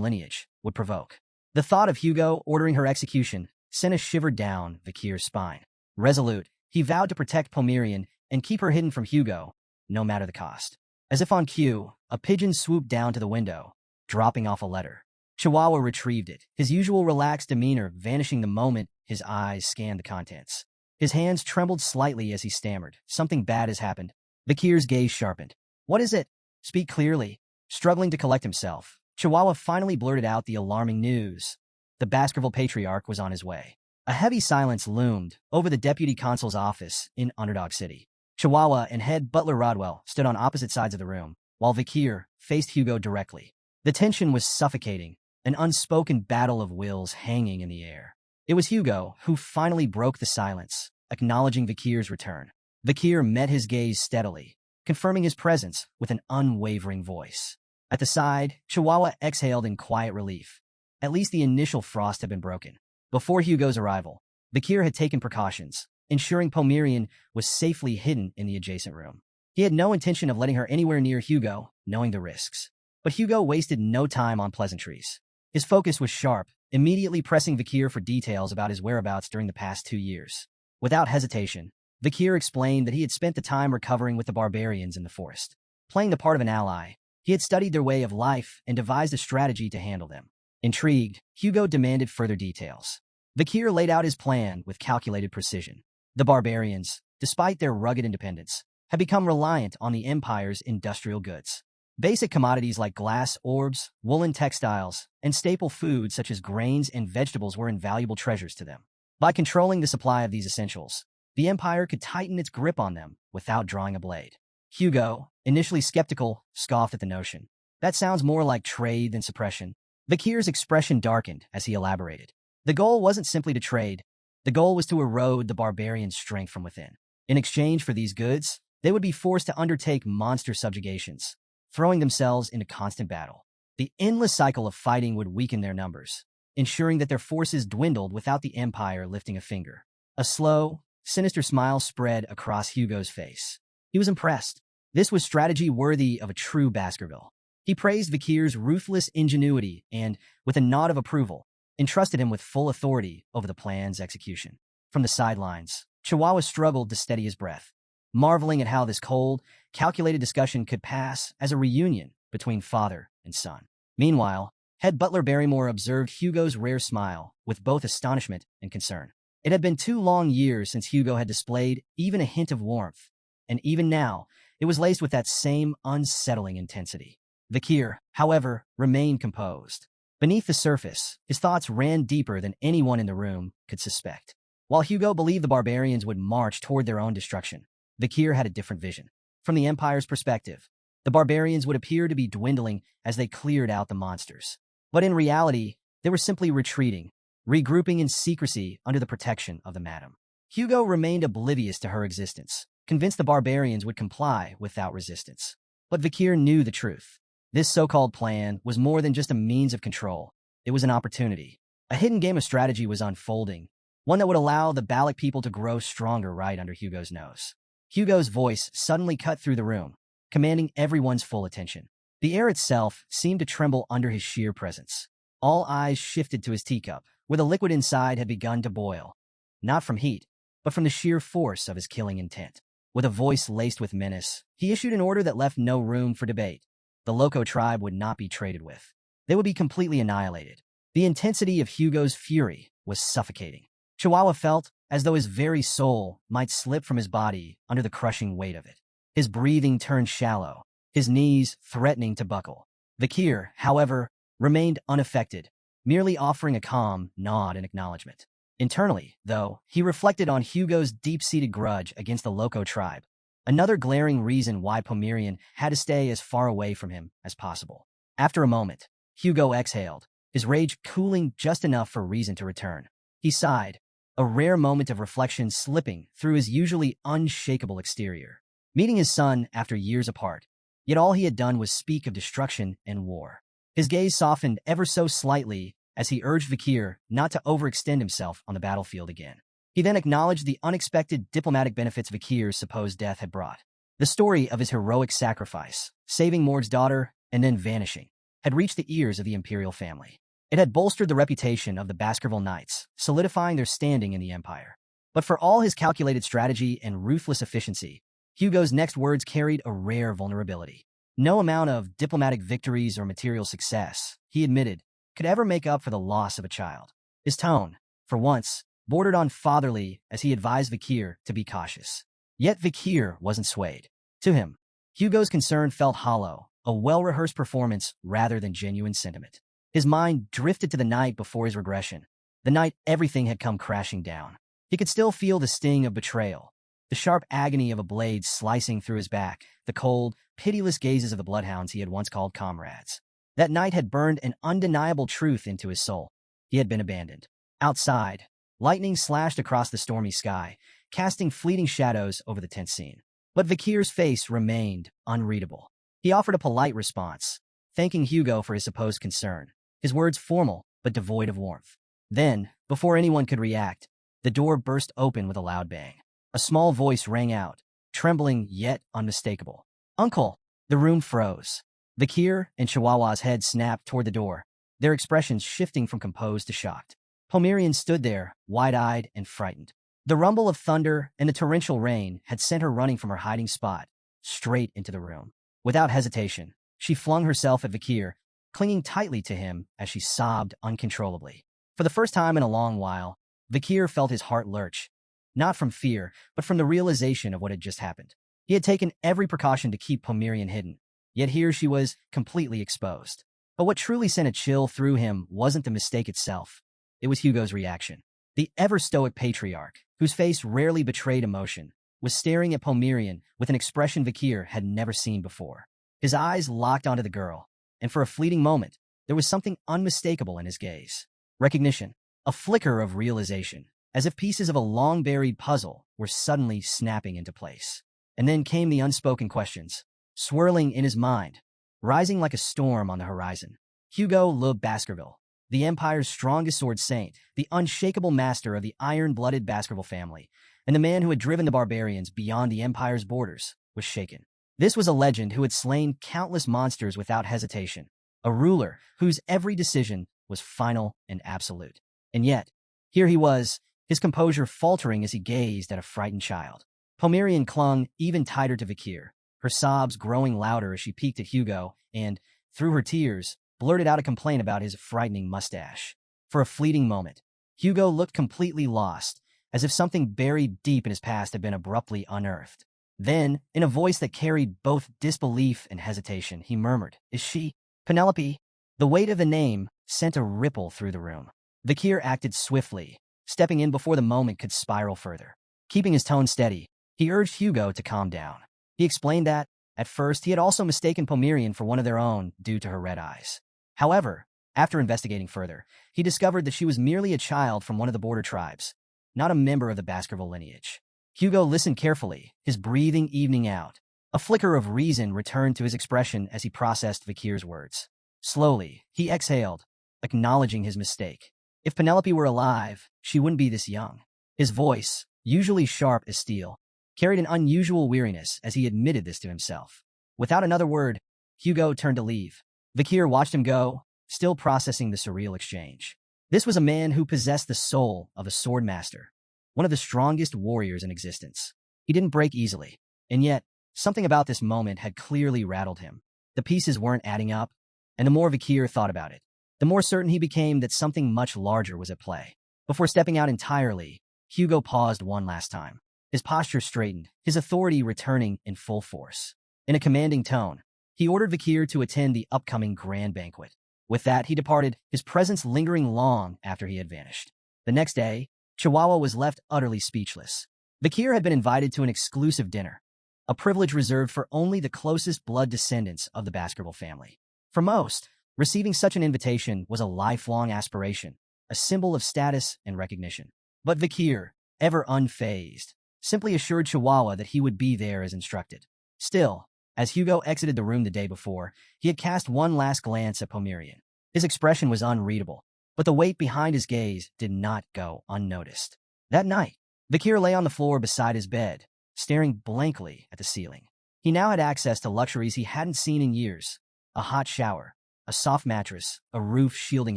lineage would provoke. The thought of Hugo ordering her execution sent a shiver down Vakir's spine. Resolute, he vowed to protect Pomerian and keep her hidden from Hugo, no matter the cost. As if on cue, a pigeon swooped down to the window, dropping off a letter. Chihuahua retrieved it, his usual relaxed demeanor vanishing the moment his eyes scanned the contents. His hands trembled slightly as he stammered, "Something bad has happened." Vakir's gaze sharpened. "What is it? Speak clearly." Struggling to collect himself, Chihuahua finally blurted out the alarming news. The Baskerville Patriarch was on his way. A heavy silence loomed over the deputy consul's office in Underdog City. Chihuahua and head butler Rodwell stood on opposite sides of the room, while Vakir faced Hugo directly. The tension was suffocating, an unspoken battle of wills hanging in the air. It was Hugo who finally broke the silence, acknowledging Vakir's return. Vakir met his gaze steadily, confirming his presence with an unwavering voice. At the side, Chihuahua exhaled in quiet relief. At least the initial frost had been broken. Before Hugo's arrival, Vakir had taken precautions, ensuring Pomerian was safely hidden in the adjacent room. He had no intention of letting her anywhere near Hugo, knowing the risks. But Hugo wasted no time on pleasantries. His focus was sharp, immediately pressing Vakir for details about his whereabouts during the past 2 years. Without hesitation, Vakir explained that he had spent the time recovering with the barbarians in the forest. Playing the part of an ally, he had studied their way of life and devised a strategy to handle them. Intrigued, Hugo demanded further details. Vakir laid out his plan with calculated precision. The barbarians, despite their rugged independence, had become reliant on the Empire's industrial goods. Basic commodities like glass orbs, woolen textiles, and staple foods such as grains and vegetables were invaluable treasures to them. By controlling the supply of these essentials, the Empire could tighten its grip on them without drawing a blade. Hugo, initially skeptical, scoffed at the notion. That sounds more like trade than suppression. Vakir's expression darkened as he elaborated. The goal wasn't simply to trade. The goal was to erode the barbarians' strength from within. In exchange for these goods, they would be forced to undertake monster subjugations, throwing themselves into constant battle. The endless cycle of fighting would weaken their numbers, ensuring that their forces dwindled without the Empire lifting a finger. A slow, sinister smile spread across Hugo's face. He was impressed. This was strategy worthy of a true Baskerville. He praised Vakir's ruthless ingenuity and, with a nod of approval, entrusted him with full authority over the plan's execution. From the sidelines, Chihuahua struggled to steady his breath, marveling at how this cold, calculated discussion could pass as a reunion between father and son. Meanwhile, head butler Barrymore observed Hugo's rare smile with both astonishment and concern. It had been 2 long years since Hugo had displayed even a hint of warmth, and even now, it was laced with that same unsettling intensity. Vakir, however, remained composed. Beneath the surface, his thoughts ran deeper than anyone in the room could suspect. While Hugo believed the barbarians would march toward their own destruction, Vakir had a different vision. From the Empire's perspective, the barbarians would appear to be dwindling as they cleared out the monsters. But in reality, they were simply retreating, regrouping in secrecy under the protection of the Madam. Hugo remained oblivious to her existence, convinced the barbarians would comply without resistance. But Vakir knew the truth. This so-called plan was more than just a means of control. It was an opportunity. A hidden game of strategy was unfolding, one that would allow the Balac people to grow stronger right under Hugo's nose. Hugo's voice suddenly cut through the room, commanding everyone's full attention. The air itself seemed to tremble under his sheer presence. All eyes shifted to his teacup, where the liquid inside had begun to boil. Not from heat, but from the sheer force of his killing intent. With a voice laced with menace, he issued an order that left no room for debate. The Loco tribe would not be traded with. They would be completely annihilated. The intensity of Hugo's fury was suffocating. Chihuahua felt as though his very soul might slip from his body under the crushing weight of it. His breathing turned shallow, his knees threatening to buckle. Vakir, however, remained unaffected, merely offering a calm nod in acknowledgement. Internally, though, he reflected on Hugo's deep-seated grudge against the Loco tribe, another glaring reason why Homerian had to stay as far away from him as possible. After a moment, Hugo exhaled, his rage cooling just enough for reason to return. He sighed, a rare moment of reflection slipping through his usually unshakable exterior. Meeting his son after years apart, yet all he had done was speak of destruction and war. His gaze softened ever so slightly as he urged Vakir not to overextend himself on the battlefield again. He then acknowledged the unexpected diplomatic benefits Vakir's supposed death had brought. The story of his heroic sacrifice, saving Morgs' daughter and then vanishing, had reached the ears of the imperial family. It had bolstered the reputation of the Baskerville Knights, solidifying their standing in the Empire. But for all his calculated strategy and ruthless efficiency, Hugo's next words carried a rare vulnerability. No amount of diplomatic victories or material success, he admitted, could ever make up for the loss of a child. His tone, for once, bordered on fatherly as he advised Vakir to be cautious. Yet Vakir wasn't swayed. To him, Hugo's concern felt hollow, a well-rehearsed performance rather than genuine sentiment. His mind drifted to the night before his regression, the night everything had come crashing down. He could still feel the sting of betrayal, the sharp agony of a blade slicing through his back, the cold, pitiless gazes of the bloodhounds he had once called comrades. That night had burned an undeniable truth into his soul. He had been abandoned. Outside, lightning slashed across the stormy sky, casting fleeting shadows over the tense scene. But Vakir's face remained unreadable. He offered a polite response, thanking Hugo for his supposed concern, his words formal but devoid of warmth. Then, before anyone could react, the door burst open with a loud bang. A small voice rang out, trembling yet unmistakable. "Uncle!" The room froze. Vakir and Chihuahua's head snapped toward the door, their expressions shifting from composed to shocked. Homerian stood there, wide-eyed and frightened. The rumble of thunder and the torrential rain had sent her running from her hiding spot, straight into the room. Without hesitation, she flung herself at Vakir, clinging tightly to him as she sobbed uncontrollably. For the first time in a long while, Vakir felt his heart lurch, not from fear, but from the realization of what had just happened. He had taken every precaution to keep Homerian hidden, yet here she was completely exposed. But what truly sent a chill through him wasn't the mistake itself. It was Hugo's reaction. The ever-stoic patriarch, whose face rarely betrayed emotion, was staring at Homerian with an expression Vakir had never seen before. His eyes locked onto the girl, and for a fleeting moment, there was something unmistakable in his gaze. Recognition, a flicker of realization, as if pieces of a long-buried puzzle were suddenly snapping into place. And then came the unspoken questions, swirling in his mind, rising like a storm on the horizon. Hugo Le Baskerville, the Empire's strongest sword saint, the unshakable master of the iron-blooded Baskerville family, and the man who had driven the barbarians beyond the Empire's borders, was shaken. This was a legend who had slain countless monsters without hesitation, a ruler whose every decision was final and absolute. And yet, here he was, his composure faltering as he gazed at a frightened child. Homerian clung even tighter to Vakir, her sobs growing louder as she peeked at Hugo and, through her tears, blurted out a complaint about his frightening mustache. For a fleeting moment, Hugo looked completely lost, as if something buried deep in his past had been abruptly unearthed. Then, in a voice that carried both disbelief and hesitation, he murmured, "Is she Penelope?" The weight of the name sent a ripple through the room. Vakir acted swiftly, stepping in before the moment could spiral further. Keeping his tone steady, he urged Hugo to calm down. He explained that, at first, he had also mistaken Homerian for one of their own due to her red eyes. However, after investigating further, he discovered that she was merely a child from one of the border tribes, not a member of the Baskerville lineage. Hugo listened carefully, his breathing evening out. A flicker of reason returned to his expression as he processed Vakir's words. Slowly, he exhaled, acknowledging his mistake. If Penelope were alive, she wouldn't be this young. His voice, usually sharp as steel, carried an unusual weariness as he admitted this to himself. Without another word, Hugo turned to leave. Vakir watched him go, still processing the surreal exchange. This was a man who possessed the soul of a swordmaster, one of the strongest warriors in existence. He didn't break easily, and yet, something about this moment had clearly rattled him. The pieces weren't adding up, and the more Vakir thought about it, the more certain he became that something much larger was at play. Before stepping out entirely, Hugo paused one last time. His posture straightened, his authority returning in full force. In a commanding tone, he ordered Vakir to attend the upcoming grand banquet. With that, he departed, his presence lingering long after he had vanished. The next day, Chihuahua was left utterly speechless. Vakir had been invited to an exclusive dinner, a privilege reserved for only the closest blood descendants of the Baskerville family. For most, receiving such an invitation was a lifelong aspiration, a symbol of status and recognition. But Vakir, ever unfazed, simply assured Chihuahua that he would be there as instructed. Still, as Hugo exited the room the day before, he had cast one last glance at Homerian. His expression was unreadable, but the weight behind his gaze did not go unnoticed. That night, Vakir lay on the floor beside his bed, staring blankly at the ceiling. He now had access to luxuries he hadn't seen in years: a hot shower, a soft mattress, a roof shielding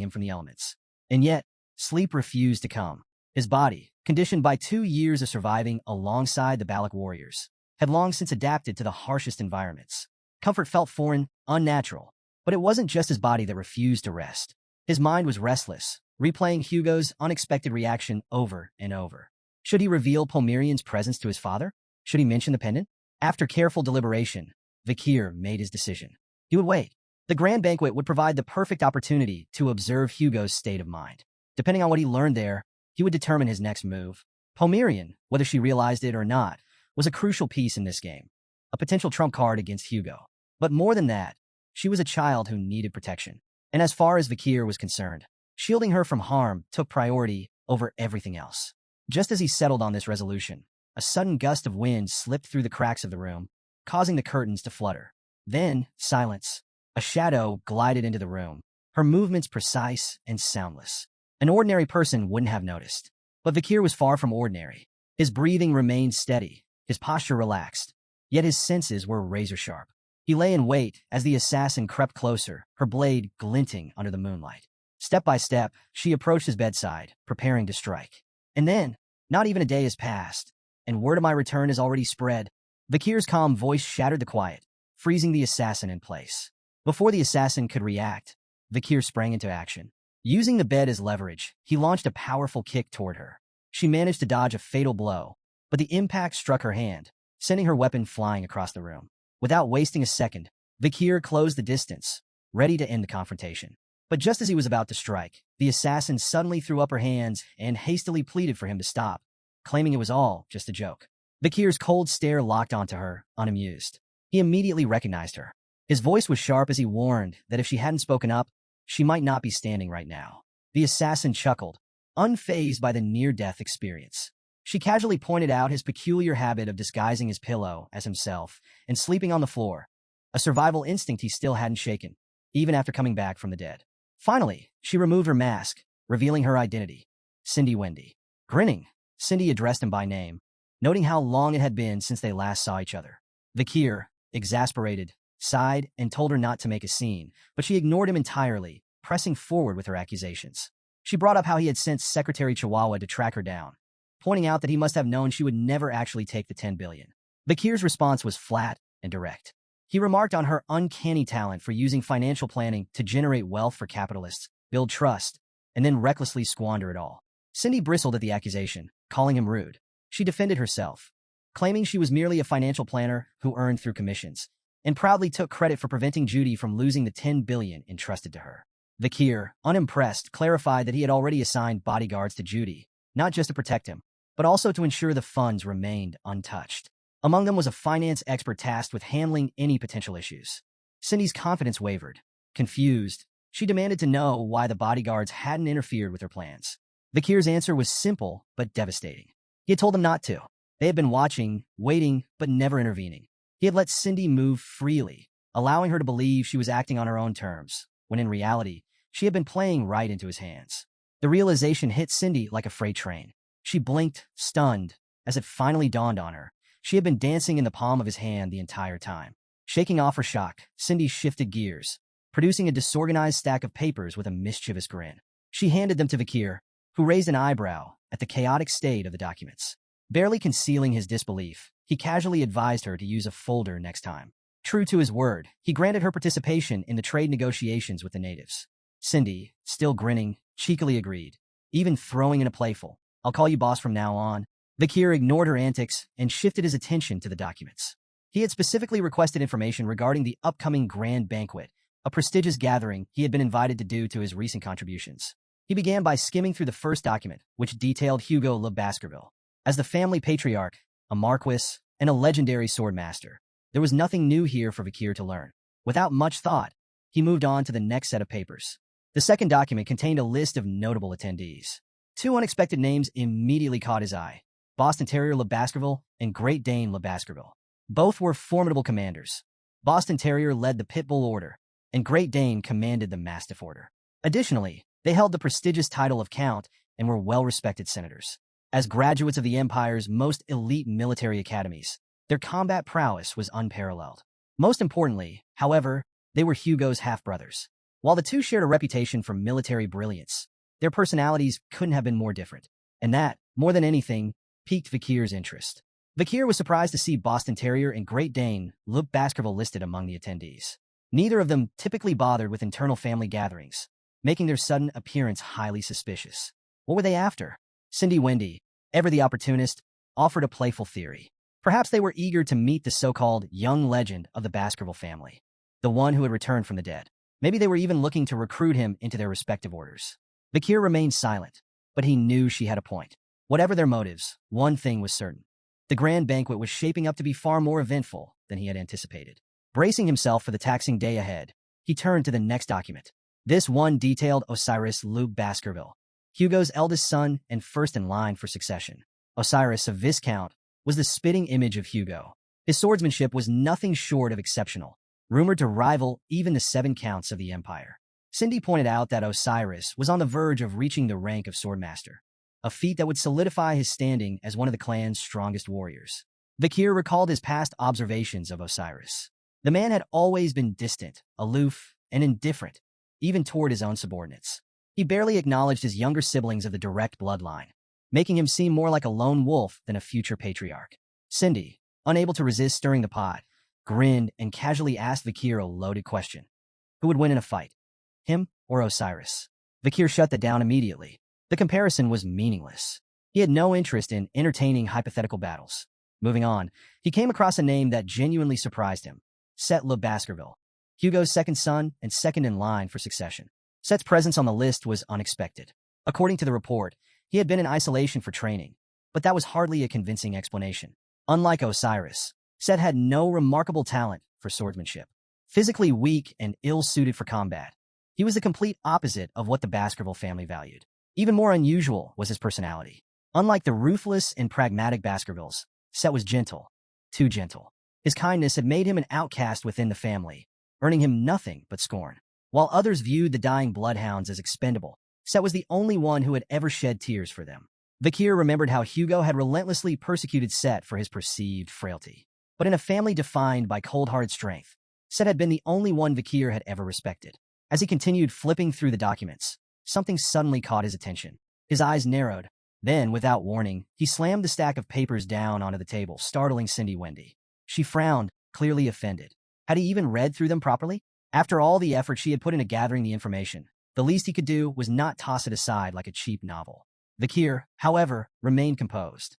him from the elements. And yet, sleep refused to come. His body, conditioned by 2 years of surviving alongside the Balac warriors, had long since adapted to the harshest environments. Comfort felt foreign, unnatural, but it wasn't just his body that refused to rest. His mind was restless, replaying Hugo's unexpected reaction over and over. Should he reveal Homerian's presence to his father? Should he mention the pendant? After careful deliberation, Vakir made his decision. He would wait. The grand banquet would provide the perfect opportunity to observe Hugo's state of mind. Depending on what he learned there, he would determine his next move. Homerian, whether she realized it or not, was a crucial piece in this game, a potential trump card against Hugo. But more than that, she was a child who needed protection. And as far as Vakir was concerned, shielding her from harm took priority over everything else. Just as he settled on this resolution, a sudden gust of wind slipped through the cracks of the room, causing the curtains to flutter. Then, silence. A shadow glided into the room, her movements precise and soundless. An ordinary person wouldn't have noticed. But Vakir was far from ordinary. His breathing remained steady, his posture relaxed, yet his senses were razor-sharp. He lay in wait as the assassin crept closer, her blade glinting under the moonlight. Step by step, she approached his bedside, preparing to strike. And then, not even a day has passed, and word of my return has already spread. Vakir's calm voice shattered the quiet, freezing the assassin in place. Before the assassin could react, Vakir sprang into action. Using the bed as leverage, he launched a powerful kick toward her. She managed to dodge a fatal blow, but the impact struck her hand, sending her weapon flying across the room. Without wasting a second, Vakir closed the distance, ready to end the confrontation. But just as he was about to strike, the assassin suddenly threw up her hands and hastily pleaded for him to stop, claiming it was all just a joke. Vakir's cold stare locked onto her, unamused. He immediately recognized her. His voice was sharp as he warned that if she hadn't spoken up, she might not be standing right now. The assassin chuckled, unfazed by the near-death experience. She casually pointed out his peculiar habit of disguising his pillow as himself and sleeping on the floor, a survival instinct he still hadn't shaken, even after coming back from the dead. Finally, she removed her mask, revealing her identity: Cindy Wendy. Grinning, Cindy addressed him by name, noting how long it had been since they last saw each other. Vakir, exasperated, sighed and told her not to make a scene, but she ignored him entirely, pressing forward with her accusations. She brought up how he had sent Secretary Chihuahua to track her down, pointing out that he must have known she would never actually take the 10 billion. Vakir's response was flat and direct. He remarked on her uncanny talent for using financial planning to generate wealth for capitalists, build trust, and then recklessly squander it all. Cindy bristled at the accusation, calling him rude. She defended herself, claiming she was merely a financial planner who earned through commissions, and proudly took credit for preventing Judy from losing the 10 billion entrusted to her. Vakir, unimpressed, clarified that he had already assigned bodyguards to Judy, not just to protect him, but also to ensure the funds remained untouched. Among them was a finance expert tasked with handling any potential issues. Cindy's confidence wavered. Confused, she demanded to know why the bodyguards hadn't interfered with her plans. Vakir's answer was simple but devastating. He had told them not to. They had been watching, waiting, but never intervening. He had let Cindy move freely, allowing her to believe she was acting on her own terms, when in reality, she had been playing right into his hands. The realization hit Cindy like a freight train. She blinked, stunned, as it finally dawned on her. She had been dancing in the palm of his hand the entire time. Shaking off her shock, Cindy shifted gears, producing a disorganized stack of papers with a mischievous grin. She handed them to Vakir, who raised an eyebrow at the chaotic state of the documents. Barely concealing his disbelief, he casually advised her to use a folder next time. True to his word, he granted her participation in the trade negotiations with the natives. Cindy, still grinning, cheekily agreed, even throwing in a playful, "I'll call you boss from now on." Vakir ignored her antics and shifted his attention to the documents. He had specifically requested information regarding the upcoming grand banquet, a prestigious gathering he had been invited to due to his recent contributions. He began by skimming through the first document, which detailed Hugo Le Baskerville as the family patriarch, a marquis, and a legendary swordmaster. There was nothing new here for Vakir to learn. Without much thought, he moved on to the next set of papers. The second document contained a list of notable attendees. Two unexpected names immediately caught his eye: Boston Terrier Le Baskerville and Great Dane Le Baskerville. Both were formidable commanders. Boston Terrier led the Pitbull Order, and Great Dane commanded the Mastiff Order. Additionally, they held the prestigious title of Count and were well-respected senators. As graduates of the Empire's most elite military academies, their combat prowess was unparalleled. Most importantly, however, they were Hugo's half-brothers. While the two shared a reputation for military brilliance, their personalities couldn't have been more different, and that, more than anything, piqued Vakir's interest. Vakir was surprised to see Boston Terrier and Great Dane Le Baskerville listed among the attendees. Neither of them typically bothered with internal family gatherings, making their sudden appearance highly suspicious. What were they after? Cindy Wendy, ever the opportunist, offered a playful theory. Perhaps they were eager to meet the so-called young legend of the Baskerville family, the one who had returned from the dead. Maybe they were even looking to recruit him into their respective orders. Vakir remained silent, but he knew she had a point. Whatever their motives, one thing was certain. The grand banquet was shaping up to be far more eventful than he had anticipated. Bracing himself for the taxing day ahead, he turned to the next document. This one detailed Osiris Le Baskerville, Hugo's eldest son and first in line for succession. Osiris, a Viscount, was the spitting image of Hugo. His swordsmanship was nothing short of exceptional, rumored to rival even the 7 counts of the Empire. Cindy pointed out that Osiris was on the verge of reaching the rank of swordmaster, a feat that would solidify his standing as one of the clan's strongest warriors. Vakir recalled his past observations of Osiris. The man had always been distant, aloof, and indifferent, even toward his own subordinates. He barely acknowledged his younger siblings of the direct bloodline, making him seem more like a lone wolf than a future patriarch. Cindy, unable to resist stirring the pot, grinned and casually asked Vakir a loaded question. Who would win in a fight, him or Osiris? Vakir shut that down immediately. The comparison was meaningless. He had no interest in entertaining hypothetical battles. Moving on, he came across a name that genuinely surprised him: Set Le Baskerville, Hugo's second son and second in line for succession. Set's presence on the list was unexpected. According to the report, he had been in isolation for training, but that was hardly a convincing explanation. Unlike Osiris, Set had no remarkable talent for swordsmanship. Physically weak and ill-suited for combat, he was the complete opposite of what the Baskerville family valued. Even more unusual was his personality. Unlike the ruthless and pragmatic Baskervilles, Set was gentle, too gentle. His kindness had made him an outcast within the family, earning him nothing but scorn. While others viewed the dying bloodhounds as expendable, Set was the only one who had ever shed tears for them. Vakir remembered how Hugo had relentlessly persecuted Set for his perceived frailty. But in a family defined by cold-hearted strength, Set had been the only one Vakir had ever respected. As he continued flipping through the documents, something suddenly caught his attention. His eyes narrowed. Then, without warning, he slammed the stack of papers down onto the table, startling Cindy Wendy. She frowned, clearly offended. Had he even read through them properly? After all the effort she had put into gathering the information, the least he could do was not toss it aside like a cheap novel. Vakir, however, remained composed.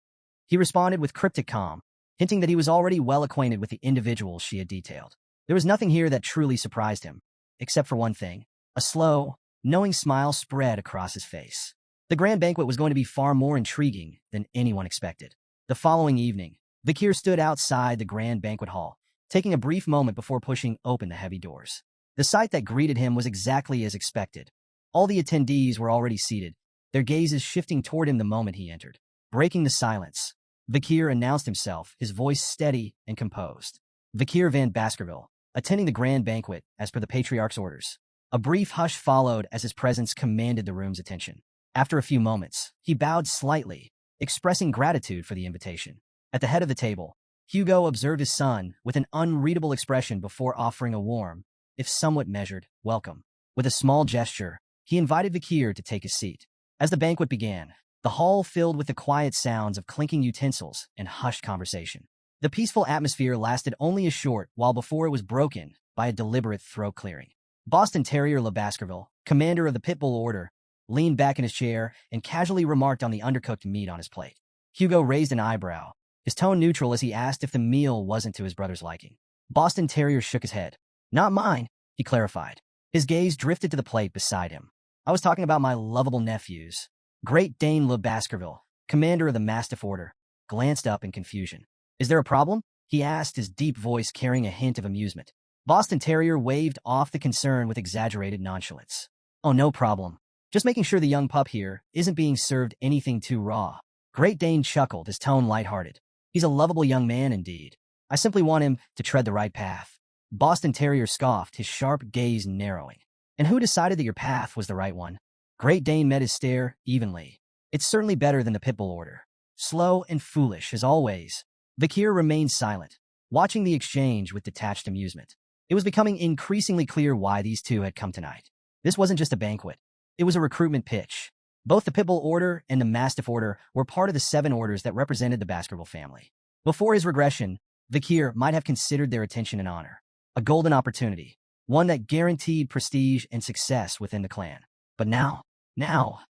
He responded with cryptic calm, hinting that he was already well acquainted with the individuals she had detailed. There was nothing here that truly surprised him, except for one thing. A slow, knowing smile spread across his face. The grand banquet was going to be far more intriguing than anyone expected. The following evening, Vakir stood outside the grand banquet hall, taking a brief moment before pushing open the heavy doors. The sight that greeted him was exactly as expected. All the attendees were already seated, their gazes shifting toward him the moment he entered. Breaking the silence, Vakir announced himself, his voice steady and composed. Vakir van Baskerville, attending the grand banquet as per the Patriarch's orders. A brief hush followed as his presence commanded the room's attention. After a few moments, he bowed slightly, expressing gratitude for the invitation. At the head of the table, Hugo observed his son with an unreadable expression before offering a warm, if somewhat measured, welcome. With a small gesture, he invited Vakir to take his seat. As the banquet began, the hall filled with the quiet sounds of clinking utensils and hushed conversation. The peaceful atmosphere lasted only a short while before it was broken by a deliberate throat-clearing. Boston Terrier Le Baskerville, commander of the Pitbull Order, leaned back in his chair and casually remarked on the undercooked meat on his plate. Hugo raised an eyebrow, his tone neutral as he asked if the meal wasn't to his brother's liking. Boston Terrier shook his head. Not mine, he clarified. His gaze drifted to the plate beside him. I was talking about my lovable nephews. Great Dane Le Baskerville, commander of the Mastiff Order, glanced up in confusion. Is there a problem? He asked, his deep voice carrying a hint of amusement. Boston Terrier waved off the concern with exaggerated nonchalance. Oh, no problem. Just making sure the young pup here isn't being served anything too raw. Great Dane chuckled, his tone lighthearted. He's a lovable young man indeed. I simply want him to tread the right path. Boston Terrier scoffed, his sharp gaze narrowing. And who decided that your path was the right one? Great Dane met his stare evenly. It's certainly better than the Pitbull Order. Slow and foolish, as always. Vakir remained silent, watching the exchange with detached amusement. It was becoming increasingly clear why these two had come tonight. This wasn't just a banquet. It was a recruitment pitch. Both the Pitbull Order and the Mastiff Order were part of the 7 orders that represented the Baskerville family. Before his regression, Vakir might have considered their attention and honor. A golden opportunity, one that guaranteed prestige and success within the clan. But now,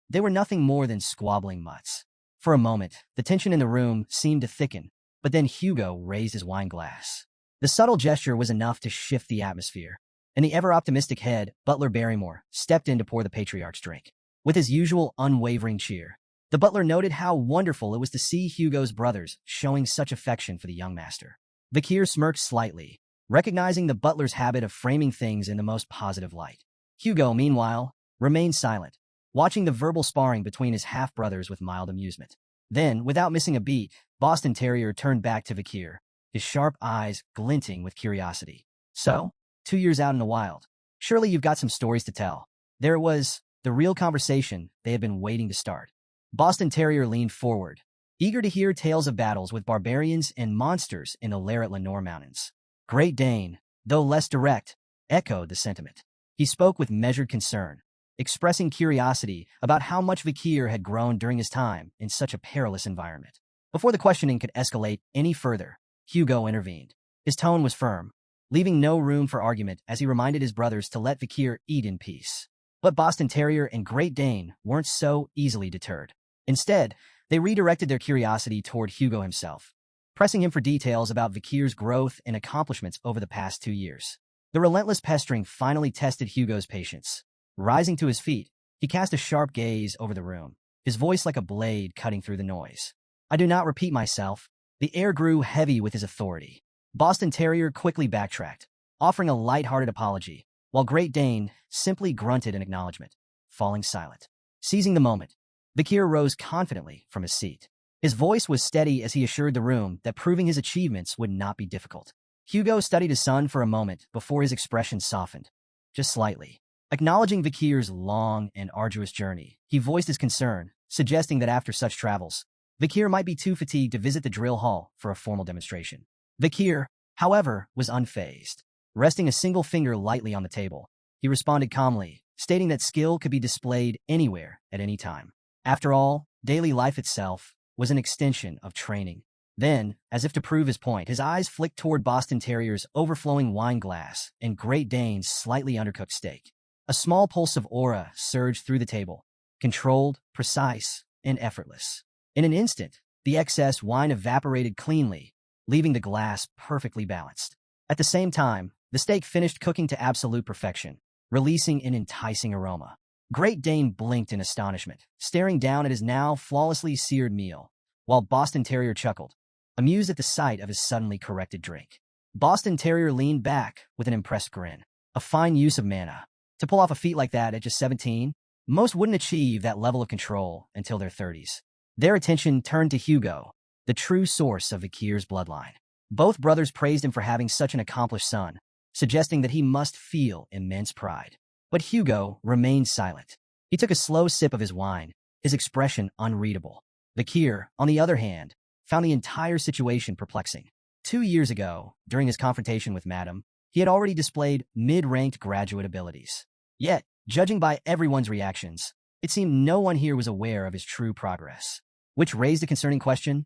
they were nothing more than squabbling mutts. For a moment, the tension in the room seemed to thicken, but then Hugo raised his wine glass. The subtle gesture was enough to shift the atmosphere, and the ever-optimistic head, Butler Barrymore, stepped in to pour the Patriarch's drink. With his usual unwavering cheer, the butler noted how wonderful it was to see Hugo's brothers showing such affection for the young master. Vakir smirked slightly, recognizing the butler's habit of framing things in the most positive light. Hugo, meanwhile, remained silent, watching the verbal sparring between his half-brothers with mild amusement. Then, without missing a beat, Boston Terrier turned back to Vakir, his sharp eyes glinting with curiosity. So, 2 years out in the wild. Surely you've got some stories to tell. There it was, the real conversation they had been waiting to start. Boston Terrier leaned forward, eager to hear tales of battles with barbarians and monsters in the Laret Lenore Mountains. Great Dane, though less direct, echoed the sentiment. He spoke with measured concern, expressing curiosity about how much Vakir had grown during his time in such a perilous environment. Before the questioning could escalate any further, Hugo intervened. His tone was firm, leaving no room for argument as he reminded his brothers to let Vakir eat in peace. But Boston Terrier and Great Dane weren't so easily deterred. Instead, they redirected their curiosity toward Hugo himself, pressing him for details about Vakir's growth and accomplishments over the past 2 years. The relentless pestering finally tested Hugo's patience. Rising to his feet, he cast a sharp gaze over the room, his voice like a blade cutting through the noise. I do not repeat myself. The air grew heavy with his authority. Boston Terrier quickly backtracked, offering a light-hearted apology, while Great Dane simply grunted in acknowledgement, falling silent. Seizing the moment, Vakir rose confidently from his seat. His voice was steady as he assured the room that proving his achievements would not be difficult. Hugo studied his son for a moment before his expression softened, just slightly. Acknowledging Vakir's long and arduous journey, he voiced his concern, suggesting that after such travels, Vakir might be too fatigued to visit the drill hall for a formal demonstration. Vakir, however, was unfazed. Resting a single finger lightly on the table, he responded calmly, stating that skill could be displayed anywhere at any time. After all, daily life itself was an extension of training. Then, as if to prove his point, his eyes flicked toward Boston Terrier's overflowing wine glass and Great Dane's slightly undercooked steak. A small pulse of aura surged through the table, controlled, precise, and effortless. In an instant, the excess wine evaporated cleanly, leaving the glass perfectly balanced. At the same time, the steak finished cooking to absolute perfection, releasing an enticing aroma. Great Dane blinked in astonishment, staring down at his now flawlessly seared meal, while Boston Terrier chuckled, amused at the sight of his suddenly corrected drink. Boston Terrier leaned back with an impressed grin. A fine use of mana. To pull off a feat like that at just 17, most wouldn't achieve that level of control until their 30s. Their attention turned to Hugo, the true source of Vakir's bloodline. Both brothers praised him for having such an accomplished son, suggesting that he must feel immense pride. But Hugo remained silent. He took a slow sip of his wine, his expression unreadable. Vakir, on the other hand, found the entire situation perplexing. 2 years ago, during his confrontation with Madame, he had already displayed mid-ranked graduate abilities. Yet, judging by everyone's reactions, it seemed no one here was aware of his true progress. Which raised a concerning question: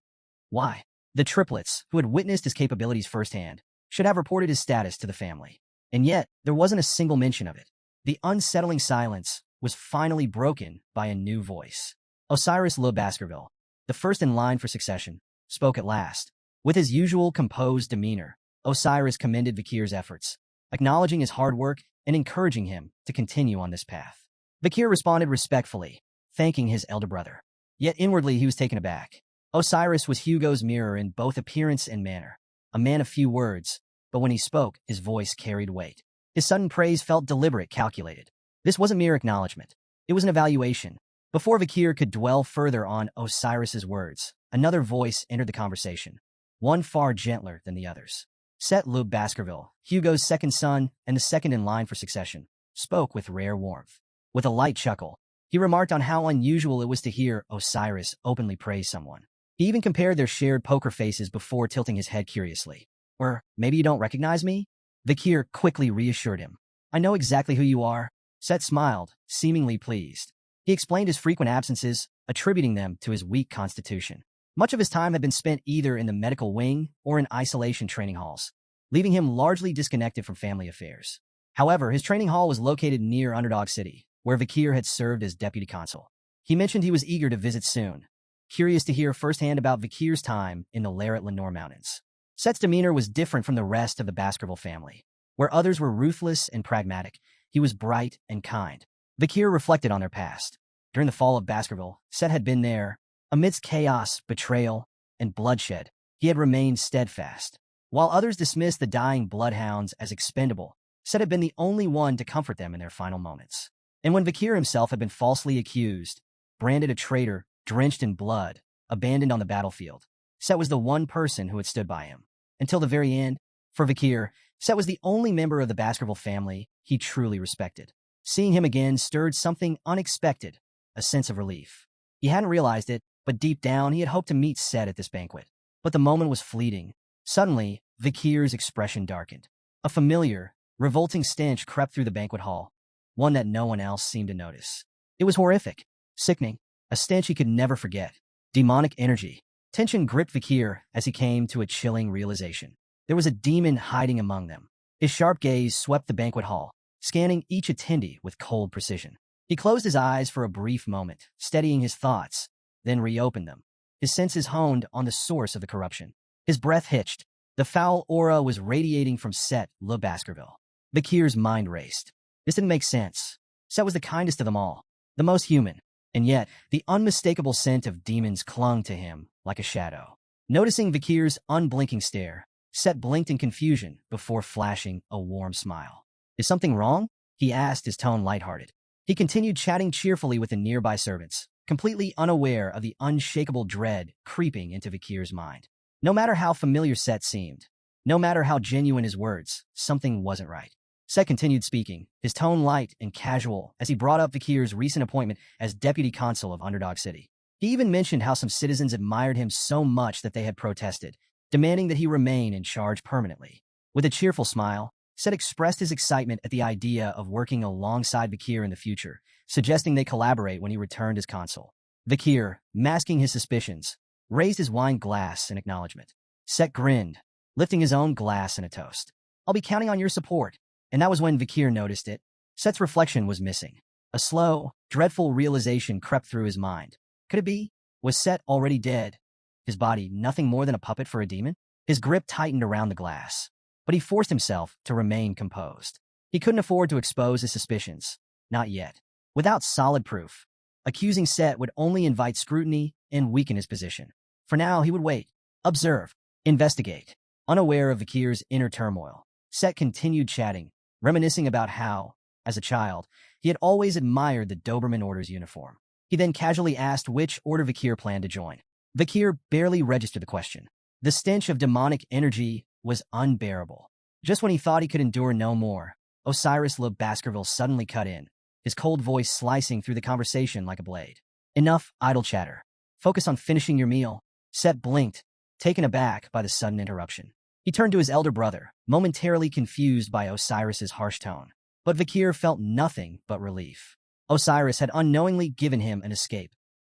why? The triplets, who had witnessed his capabilities firsthand, should have reported his status to the family. And yet, there wasn't a single mention of it. The unsettling silence was finally broken by a new voice. Osiris Le Baskerville, the first in line for succession, spoke at last. With his usual composed demeanor, Osiris commended Vakir's efforts, acknowledging his hard work and encouraging him to continue on this path. Vakir responded respectfully, thanking his elder brother. Yet inwardly he was taken aback. Osiris was Hugo's mirror in both appearance and manner, a man of few words, but when he spoke, his voice carried weight. His sudden praise felt deliberate, calculated. This wasn't mere acknowledgement. It was an evaluation. Before Vakir could dwell further on Osiris's words, another voice entered the conversation, one far gentler than the others. Set Le Baskerville, Hugo's second son and the second in line for succession, spoke with rare warmth. With a light chuckle, he remarked on how unusual it was to hear Osiris openly praise someone. He even compared their shared poker faces before tilting his head curiously. Or, maybe you don't recognize me? Vakir quickly reassured him. I know exactly who you are. Set smiled, seemingly pleased. He explained his frequent absences, attributing them to his weak constitution. Much of his time had been spent either in the medical wing or in isolation training halls, leaving him largely disconnected from family affairs. However, his training hall was located near Underdog City, where Vakir had served as deputy consul. He mentioned he was eager to visit soon, curious to hear firsthand about Vakir's time in the Larrett-Lenore Mountains. Set's demeanor was different from the rest of the Baskerville family. Where others were ruthless and pragmatic, he was bright and kind. Vakir reflected on their past. During the fall of Baskerville, Set had been there. Amidst chaos, betrayal, and bloodshed, he had remained steadfast. While others dismissed the dying bloodhounds as expendable, Set had been the only one to comfort them in their final moments. And when Vakir himself had been falsely accused, branded a traitor, drenched in blood, abandoned on the battlefield, Set was the one person who had stood by him. Until the very end, for Vakir, Set was the only member of the Baskerville family he truly respected. Seeing him again stirred something unexpected, a sense of relief. He hadn't realized it, but deep down he had hoped to meet Set at this banquet. But the moment was fleeting. Suddenly, Vakir's expression darkened. A familiar, revolting stench crept through the banquet hall, one that no one else seemed to notice. It was horrific, sickening, a stench he could never forget. Demonic energy. Tension gripped Vakir as he came to a chilling realization. There was a demon hiding among them. His sharp gaze swept the banquet hall, scanning each attendee with cold precision. He closed his eyes for a brief moment, steadying his thoughts, then reopened them. His senses honed on the source of the corruption. His breath hitched. The foul aura was radiating from Set Le Baskerville. Vakir's mind raced. This didn't make sense. Set was the kindest of them all, the most human, and yet the unmistakable scent of demons clung to him like a shadow. Noticing Vakir's unblinking stare, Set blinked in confusion before flashing a warm smile. Is something wrong? He asked, his tone lighthearted. He continued chatting cheerfully with the nearby servants, completely unaware of the unshakable dread creeping into Vakir's mind. No matter how familiar Set seemed, no matter how genuine his words, something wasn't right. Set continued speaking, his tone light and casual as he brought up Vakir's recent appointment as deputy consul of Underdog City. He even mentioned how some citizens admired him so much that they had protested, demanding that he remain in charge permanently. With a cheerful smile, Set expressed his excitement at the idea of working alongside Vakir in the future, suggesting they collaborate when he returned as consul. Vakir, masking his suspicions, raised his wine glass in acknowledgement. Set grinned, lifting his own glass in a toast. I'll be counting on your support. And that was when Vakir noticed it. Set's reflection was missing. A slow, dreadful realization crept through his mind. Could it be? Was Set already dead? His body nothing more than a puppet for a demon? His grip tightened around the glass, but he forced himself to remain composed. He couldn't afford to expose his suspicions. Not yet. Without solid proof, accusing Set would only invite scrutiny and weaken his position. For now, he would wait, observe, investigate. Unaware of Vakir's inner turmoil, Set continued chatting, reminiscing about how, as a child, he had always admired the Doberman Order's uniform. He then casually asked which order Vakir planned to join. Vakir barely registered the question. The stench of demonic energy was unbearable. Just when he thought he could endure no more, Osiris Le Baskerville suddenly cut in, his cold voice slicing through the conversation like a blade. Enough idle chatter. Focus on finishing your meal. Set blinked, taken aback by the sudden interruption. He turned to his elder brother, momentarily confused by Osiris's harsh tone. But Vakir felt nothing but relief. Osiris had unknowingly given him an escape,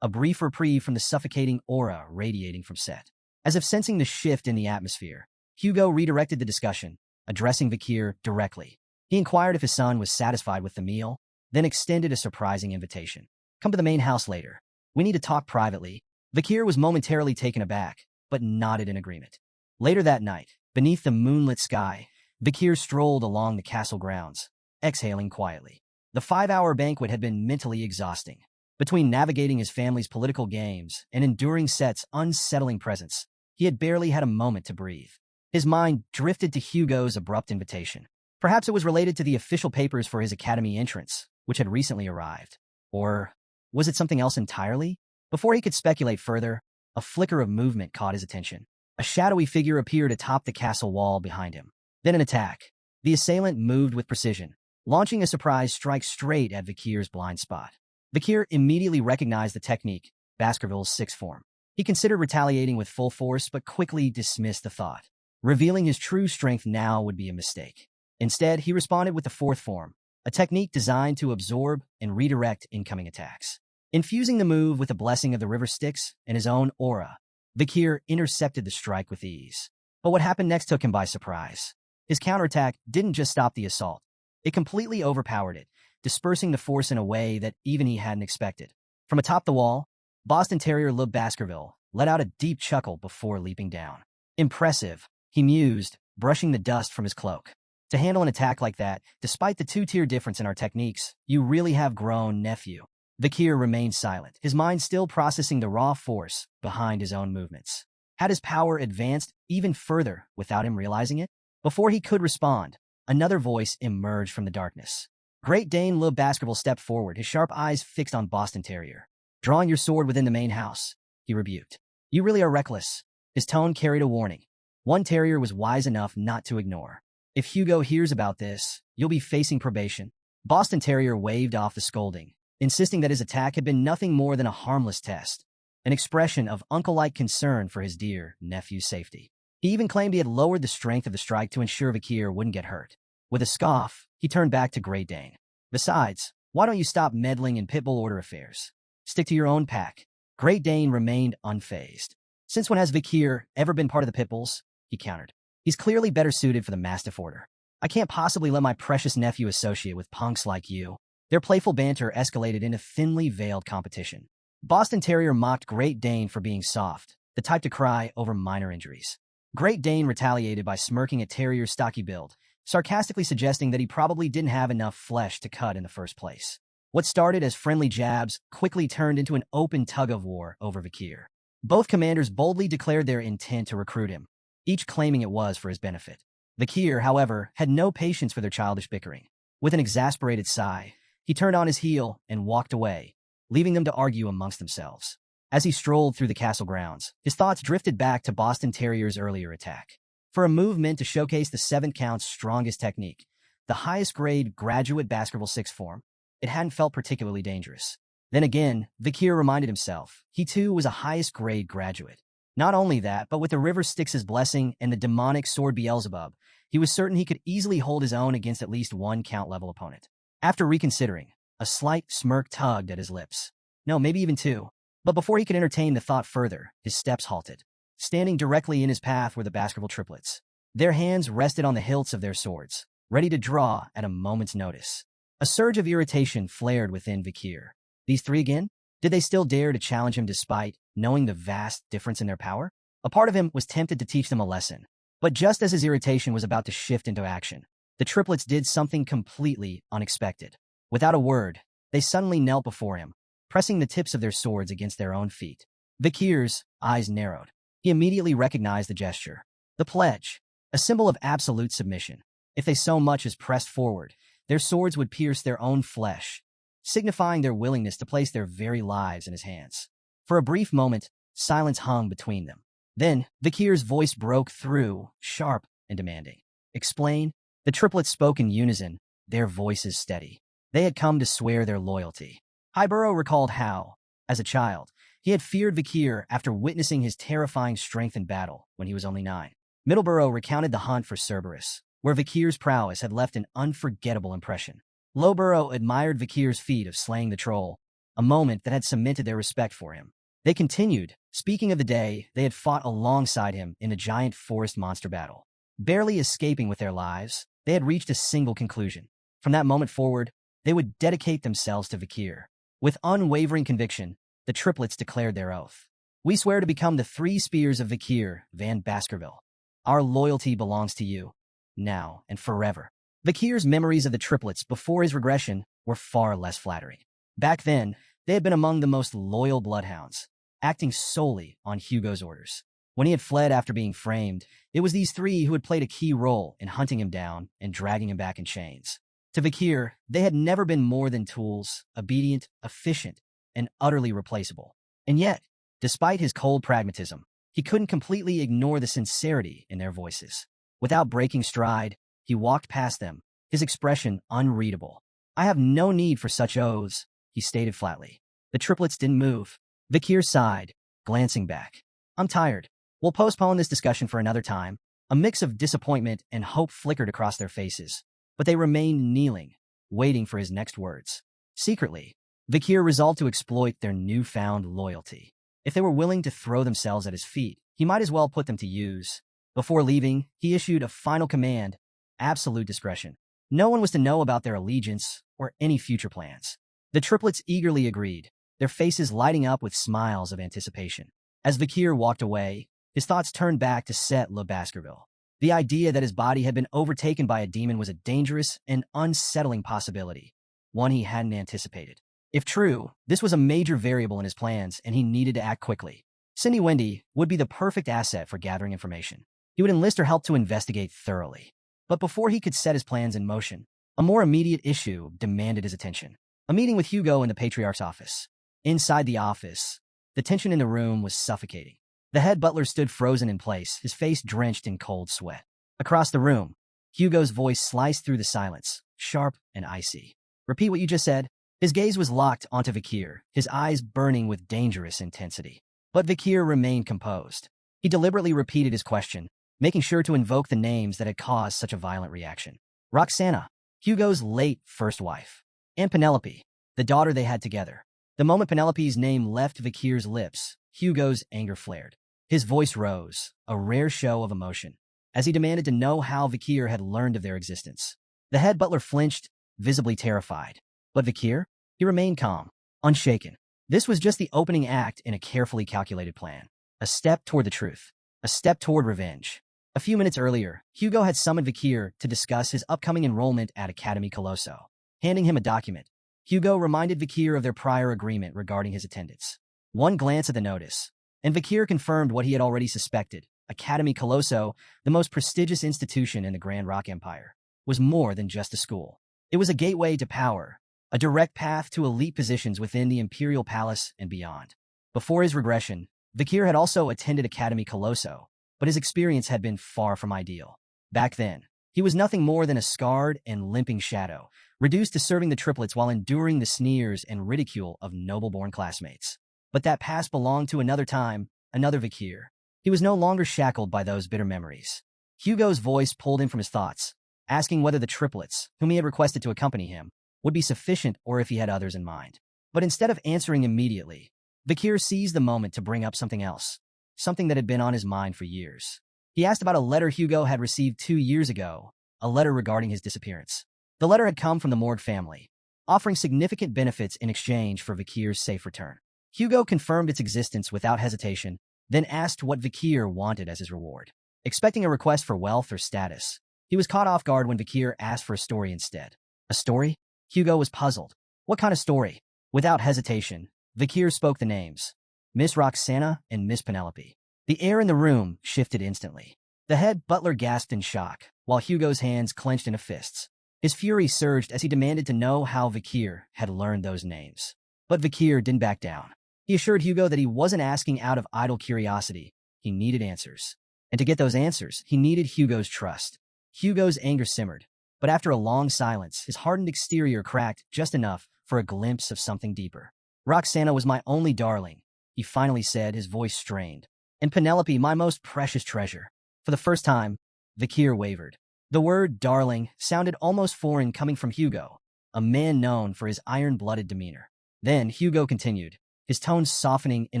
a brief reprieve from the suffocating aura radiating from Set. As if sensing the shift in the atmosphere, Hugo redirected the discussion, addressing Vakir directly. He inquired if his son was satisfied with the meal, then extended a surprising invitation. Come to the main house later. We need to talk privately. Vakir was momentarily taken aback, but nodded in agreement. Later that night, beneath the moonlit sky, Vakir strolled along the castle grounds, exhaling quietly. The 5-hour banquet had been mentally exhausting. Between navigating his family's political games and enduring Set's unsettling presence, he had barely had a moment to breathe. His mind drifted to Hugo's abrupt invitation. Perhaps it was related to the official papers for his academy entrance, which had recently arrived. Or was it something else entirely? Before he could speculate further, a flicker of movement caught his attention. A shadowy figure appeared atop the castle wall behind him. Then an attack. The assailant moved with precision, launching a surprise strike straight at Vakir's blind spot. Vakir immediately recognized the technique, Baskerville's sixth form. He considered retaliating with full force, but quickly dismissed the thought. Revealing his true strength now would be a mistake. Instead, he responded with the fourth form, a technique designed to absorb and redirect incoming attacks. Infusing the move with the blessing of the river Styx and his own aura, Vakir intercepted the strike with ease. But what happened next took him by surprise. His counterattack didn't just stop the assault. It completely overpowered it, dispersing the force in a way that even he hadn't expected. From atop the wall, Boston Terrier Le Baskerville let out a deep chuckle before leaping down. Impressive, he mused, brushing the dust from his cloak. To handle an attack like that, despite the two-tier difference in our techniques, you really have grown, nephew. Vakir remained silent, his mind still processing the raw force behind his own movements. Had his power advanced even further without him realizing it? Before he could respond, another voice emerged from the darkness. Great Dane Le Baskerville stepped forward, his sharp eyes fixed on Boston Terrier. Drawing your sword within the main house, he rebuked. You really are reckless. His tone carried a warning. One terrier was wise enough not to ignore. If Hugo hears about this, you'll be facing probation. Boston Terrier waved off the scolding, insisting that his attack had been nothing more than a harmless test, an expression of uncle-like concern for his dear nephew's safety. He even claimed he had lowered the strength of the strike to ensure Vakir wouldn't get hurt. With a scoff, he turned back to Great Dane. Besides, why don't you stop meddling in Pitbull Order affairs? Stick to your own pack. Great Dane remained unfazed. Since when has Vakir ever been part of the Pitbulls? He countered. He's clearly better suited for the Mastiff Order. I can't possibly let my precious nephew associate with punks like you. Their playful banter escalated into thinly veiled competition. Boston Terrier mocked Great Dane for being soft, the type to cry over minor injuries. Great Dane retaliated by smirking at Terrier's stocky build, sarcastically suggesting that he probably didn't have enough flesh to cut in the first place. What started as friendly jabs quickly turned into an open tug-of-war over Vakir. Both commanders boldly declared their intent to recruit him, each claiming it was for his benefit. Vakir, however, had no patience for their childish bickering. With an exasperated sigh, he turned on his heel and walked away, leaving them to argue amongst themselves. As he strolled through the castle grounds, his thoughts drifted back to Boston Terrier's earlier attack. For a move meant to showcase the 7th count's strongest technique, the highest grade graduate Baskerville 6th form, it hadn't felt particularly dangerous. Then again, Vakir reminded himself, he too was a highest grade graduate. Not only that, but with the river Styx's blessing and the demonic sword Beelzebub, he was certain he could easily hold his own against at least one count-level opponent. After reconsidering, a slight smirk tugged at his lips. No, maybe even two. But before he could entertain the thought further, his steps halted. Standing directly in his path were the Baskerville triplets. Their hands rested on the hilts of their swords, ready to draw at a moment's notice. A surge of irritation flared within Vakir. These three again? Did they still dare to challenge him despite knowing the vast difference in their power? A part of him was tempted to teach them a lesson. But just as his irritation was about to shift into action, the triplets did something completely unexpected. Without a word, they suddenly knelt before him, pressing the tips of their swords against their own feet. Vakir's eyes narrowed. He immediately recognized the gesture. The pledge, a symbol of absolute submission. If they so much as pressed forward, their swords would pierce their own flesh, signifying their willingness to place their very lives in his hands. For a brief moment, silence hung between them. Then, Vakir's voice broke through, sharp and demanding. "Explain." The triplets spoke in unison, their voices steady. They had come to swear their loyalty. Highborough recalled how, as a child, he had feared Vakir after witnessing his terrifying strength in battle when he was only 9. Middleborough recounted the hunt for Cerberus, where Vakir's prowess had left an unforgettable impression. Lowborough admired Vakir's feat of slaying the troll, a moment that had cemented their respect for him. They continued, speaking of the day they had fought alongside him in a giant forest monster battle. Barely escaping with their lives, they had reached a single conclusion. From that moment forward, they would dedicate themselves to Vakir. With unwavering conviction, the triplets declared their oath. "We swear to become the 3 spears of Vakir van Baskerville. Our loyalty belongs to you, now and forever." Vakir's memories of the triplets before his regression were far less flattering. Back then, they had been among the most loyal bloodhounds, acting solely on Hugo's orders. When he had fled after being framed, it was these 3 who had played a key role in hunting him down and dragging him back in chains. To Vakir, they had never been more than tools, obedient, efficient, and utterly replaceable. And yet, despite his cold pragmatism, he couldn't completely ignore the sincerity in their voices. Without breaking stride, he walked past them, his expression unreadable. "I have no need for such oaths," he stated flatly. The triplets didn't move. Vakir sighed, glancing back. "I'm tired. We'll postpone this discussion for another time." A mix of disappointment and hope flickered across their faces, but they remained kneeling, waiting for his next words. Secretly, Vakir resolved to exploit their newfound loyalty. If they were willing to throw themselves at his feet, he might as well put them to use. Before leaving, he issued a final command: absolute discretion. No one was to know about their allegiance or any future plans. The triplets eagerly agreed, their faces lighting up with smiles of anticipation. As Vakir walked away, his thoughts turned back to Set Le Baskerville. The idea that his body had been overtaken by a demon was a dangerous and unsettling possibility, one he hadn't anticipated. If true, this was a major variable in his plans, and he needed to act quickly. Cindy Wendy would be the perfect asset for gathering information. He would enlist her help to investigate thoroughly. But before he could set his plans in motion, a more immediate issue demanded his attention. A meeting with Hugo in the Patriarch's office. Inside the office, the tension in the room was suffocating. The head butler stood frozen in place, his face drenched in cold sweat. Across the room, Hugo's voice sliced through the silence, sharp and icy. "Repeat what you just said." His gaze was locked onto Vakir, his eyes burning with dangerous intensity. But Vakir remained composed. He deliberately repeated his question, making sure to invoke the names that had caused such a violent reaction. Roxana, Hugo's late first wife, and Penelope, the daughter they had together. The moment Penelope's name left Vakir's lips, Hugo's anger flared. His voice rose, a rare show of emotion, as he demanded to know how Vakir had learned of their existence. The head butler flinched, visibly terrified. But Vakir? He remained calm, unshaken. This was just the opening act in a carefully calculated plan. A step toward the truth. A step toward revenge. A few minutes earlier, Hugo had summoned Vakir to discuss his upcoming enrollment at Academy Colosso. Handing him a document, Hugo reminded Vakir of their prior agreement regarding his attendance. One glance at the notice, and Vakir confirmed what he had already suspected. Academy Colosso, the most prestigious institution in the Grand Rock Empire, was more than just a school. It was a gateway to power, a direct path to elite positions within the Imperial Palace and beyond. Before his regression, Vakir had also attended Academy Colosso, but his experience had been far from ideal. Back then, he was nothing more than a scarred and limping shadow, reduced to serving the triplets while enduring the sneers and ridicule of noble-born classmates. But that past belonged to another time, another Vakir. He was no longer shackled by those bitter memories. Hugo's voice pulled him from his thoughts, asking whether the triplets, whom he had requested to accompany him, would be sufficient or if he had others in mind. But instead of answering immediately, Vakir seized the moment to bring up something else, something that had been on his mind for years. He asked about a letter Hugo had received 2 years ago, a letter regarding his disappearance. The letter had come from the Morg family, offering significant benefits in exchange for Vakir's safe return. Hugo confirmed its existence without hesitation, then asked what Vakir wanted as his reward. Expecting a request for wealth or status, he was caught off guard when Vakir asked for a story instead. A story? Hugo was puzzled. What kind of story? Without hesitation, Vakir spoke the names, Miss Roxana and Miss Penelope. The air in the room shifted instantly. The head butler gasped in shock, while Hugo's hands clenched into fists. His fury surged as he demanded to know how Vakir had learned those names. But Vakir didn't back down. He assured Hugo that he wasn't asking out of idle curiosity. He needed answers. And to get those answers, he needed Hugo's trust. Hugo's anger simmered, but after a long silence, his hardened exterior cracked just enough for a glimpse of something deeper. Roxana was my only darling, he finally said, his voice strained. And Penelope, my most precious treasure. For the first time, Vakir wavered. The word darling sounded almost foreign coming from Hugo, a man known for his iron-blooded demeanor. Then Hugo continued, his tone softening in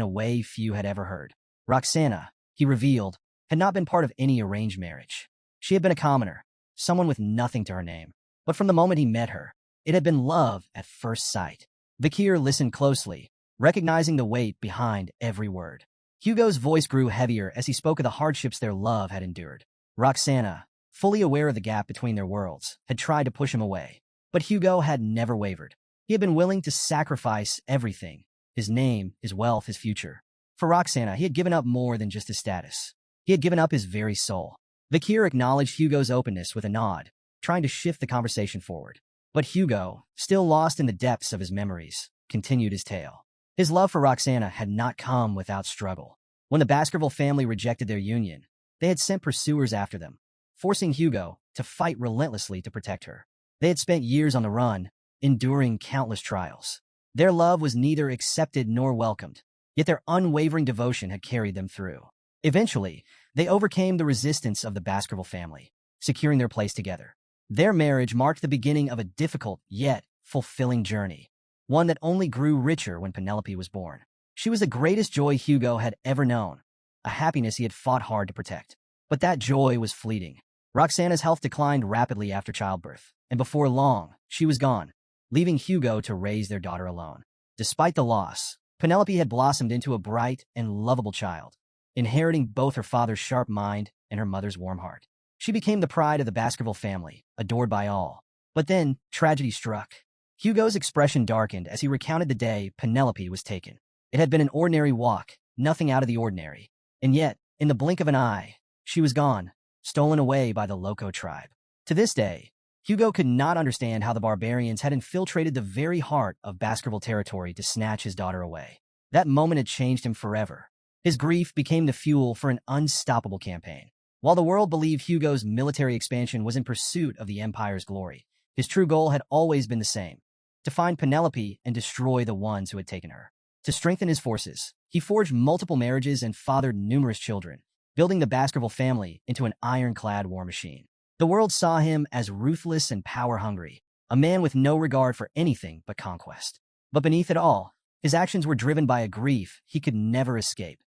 a way few had ever heard. Roxana, he revealed, had not been part of any arranged marriage. She had been a commoner, someone with nothing to her name. But from the moment he met her, it had been love at first sight. Vakir listened closely, recognizing the weight behind every word. Hugo's voice grew heavier as he spoke of the hardships their love had endured. Roxana, fully aware of the gap between their worlds, had tried to push him away. But Hugo had never wavered. He had been willing to sacrifice everything, his name, his wealth, his future. For Roxana, he had given up more than just his status. He had given up his very soul. Vakir acknowledged Hugo's openness with a nod, trying to shift the conversation forward. But Hugo, still lost in the depths of his memories, continued his tale. His love for Roxana had not come without struggle. When the Baskerville family rejected their union, they had sent pursuers after them, forcing Hugo to fight relentlessly to protect her. They had spent years on the run, enduring countless trials. Their love was neither accepted nor welcomed, yet their unwavering devotion had carried them through. Eventually, they overcame the resistance of the Baskerville family, securing their place together. Their marriage marked the beginning of a difficult yet fulfilling journey, one that only grew richer when Penelope was born. She was the greatest joy Hugo had ever known, a happiness he had fought hard to protect. But that joy was fleeting. Roxana's health declined rapidly after childbirth, and before long, she was gone, leaving Hugo to raise their daughter alone. Despite the loss, Penelope had blossomed into a bright and lovable child, inheriting both her father's sharp mind and her mother's warm heart. She became the pride of the Baskerville family, adored by all. But then, tragedy struck. Hugo's expression darkened as he recounted the day Penelope was taken. It had been an ordinary walk, nothing out of the ordinary. And yet, in the blink of an eye, she was gone, stolen away by the Loco tribe. To this day, Hugo could not understand how the barbarians had infiltrated the very heart of Baskerville territory to snatch his daughter away. That moment had changed him forever. His grief became the fuel for an unstoppable campaign. While the world believed Hugo's military expansion was in pursuit of the Empire's glory, his true goal had always been the same: to find Penelope and destroy the ones who had taken her. To strengthen his forces, he forged multiple marriages and fathered numerous children, building the Baskerville family into an ironclad war machine. The world saw him as ruthless and power-hungry, a man with no regard for anything but conquest. But beneath it all, his actions were driven by a grief he could never escape: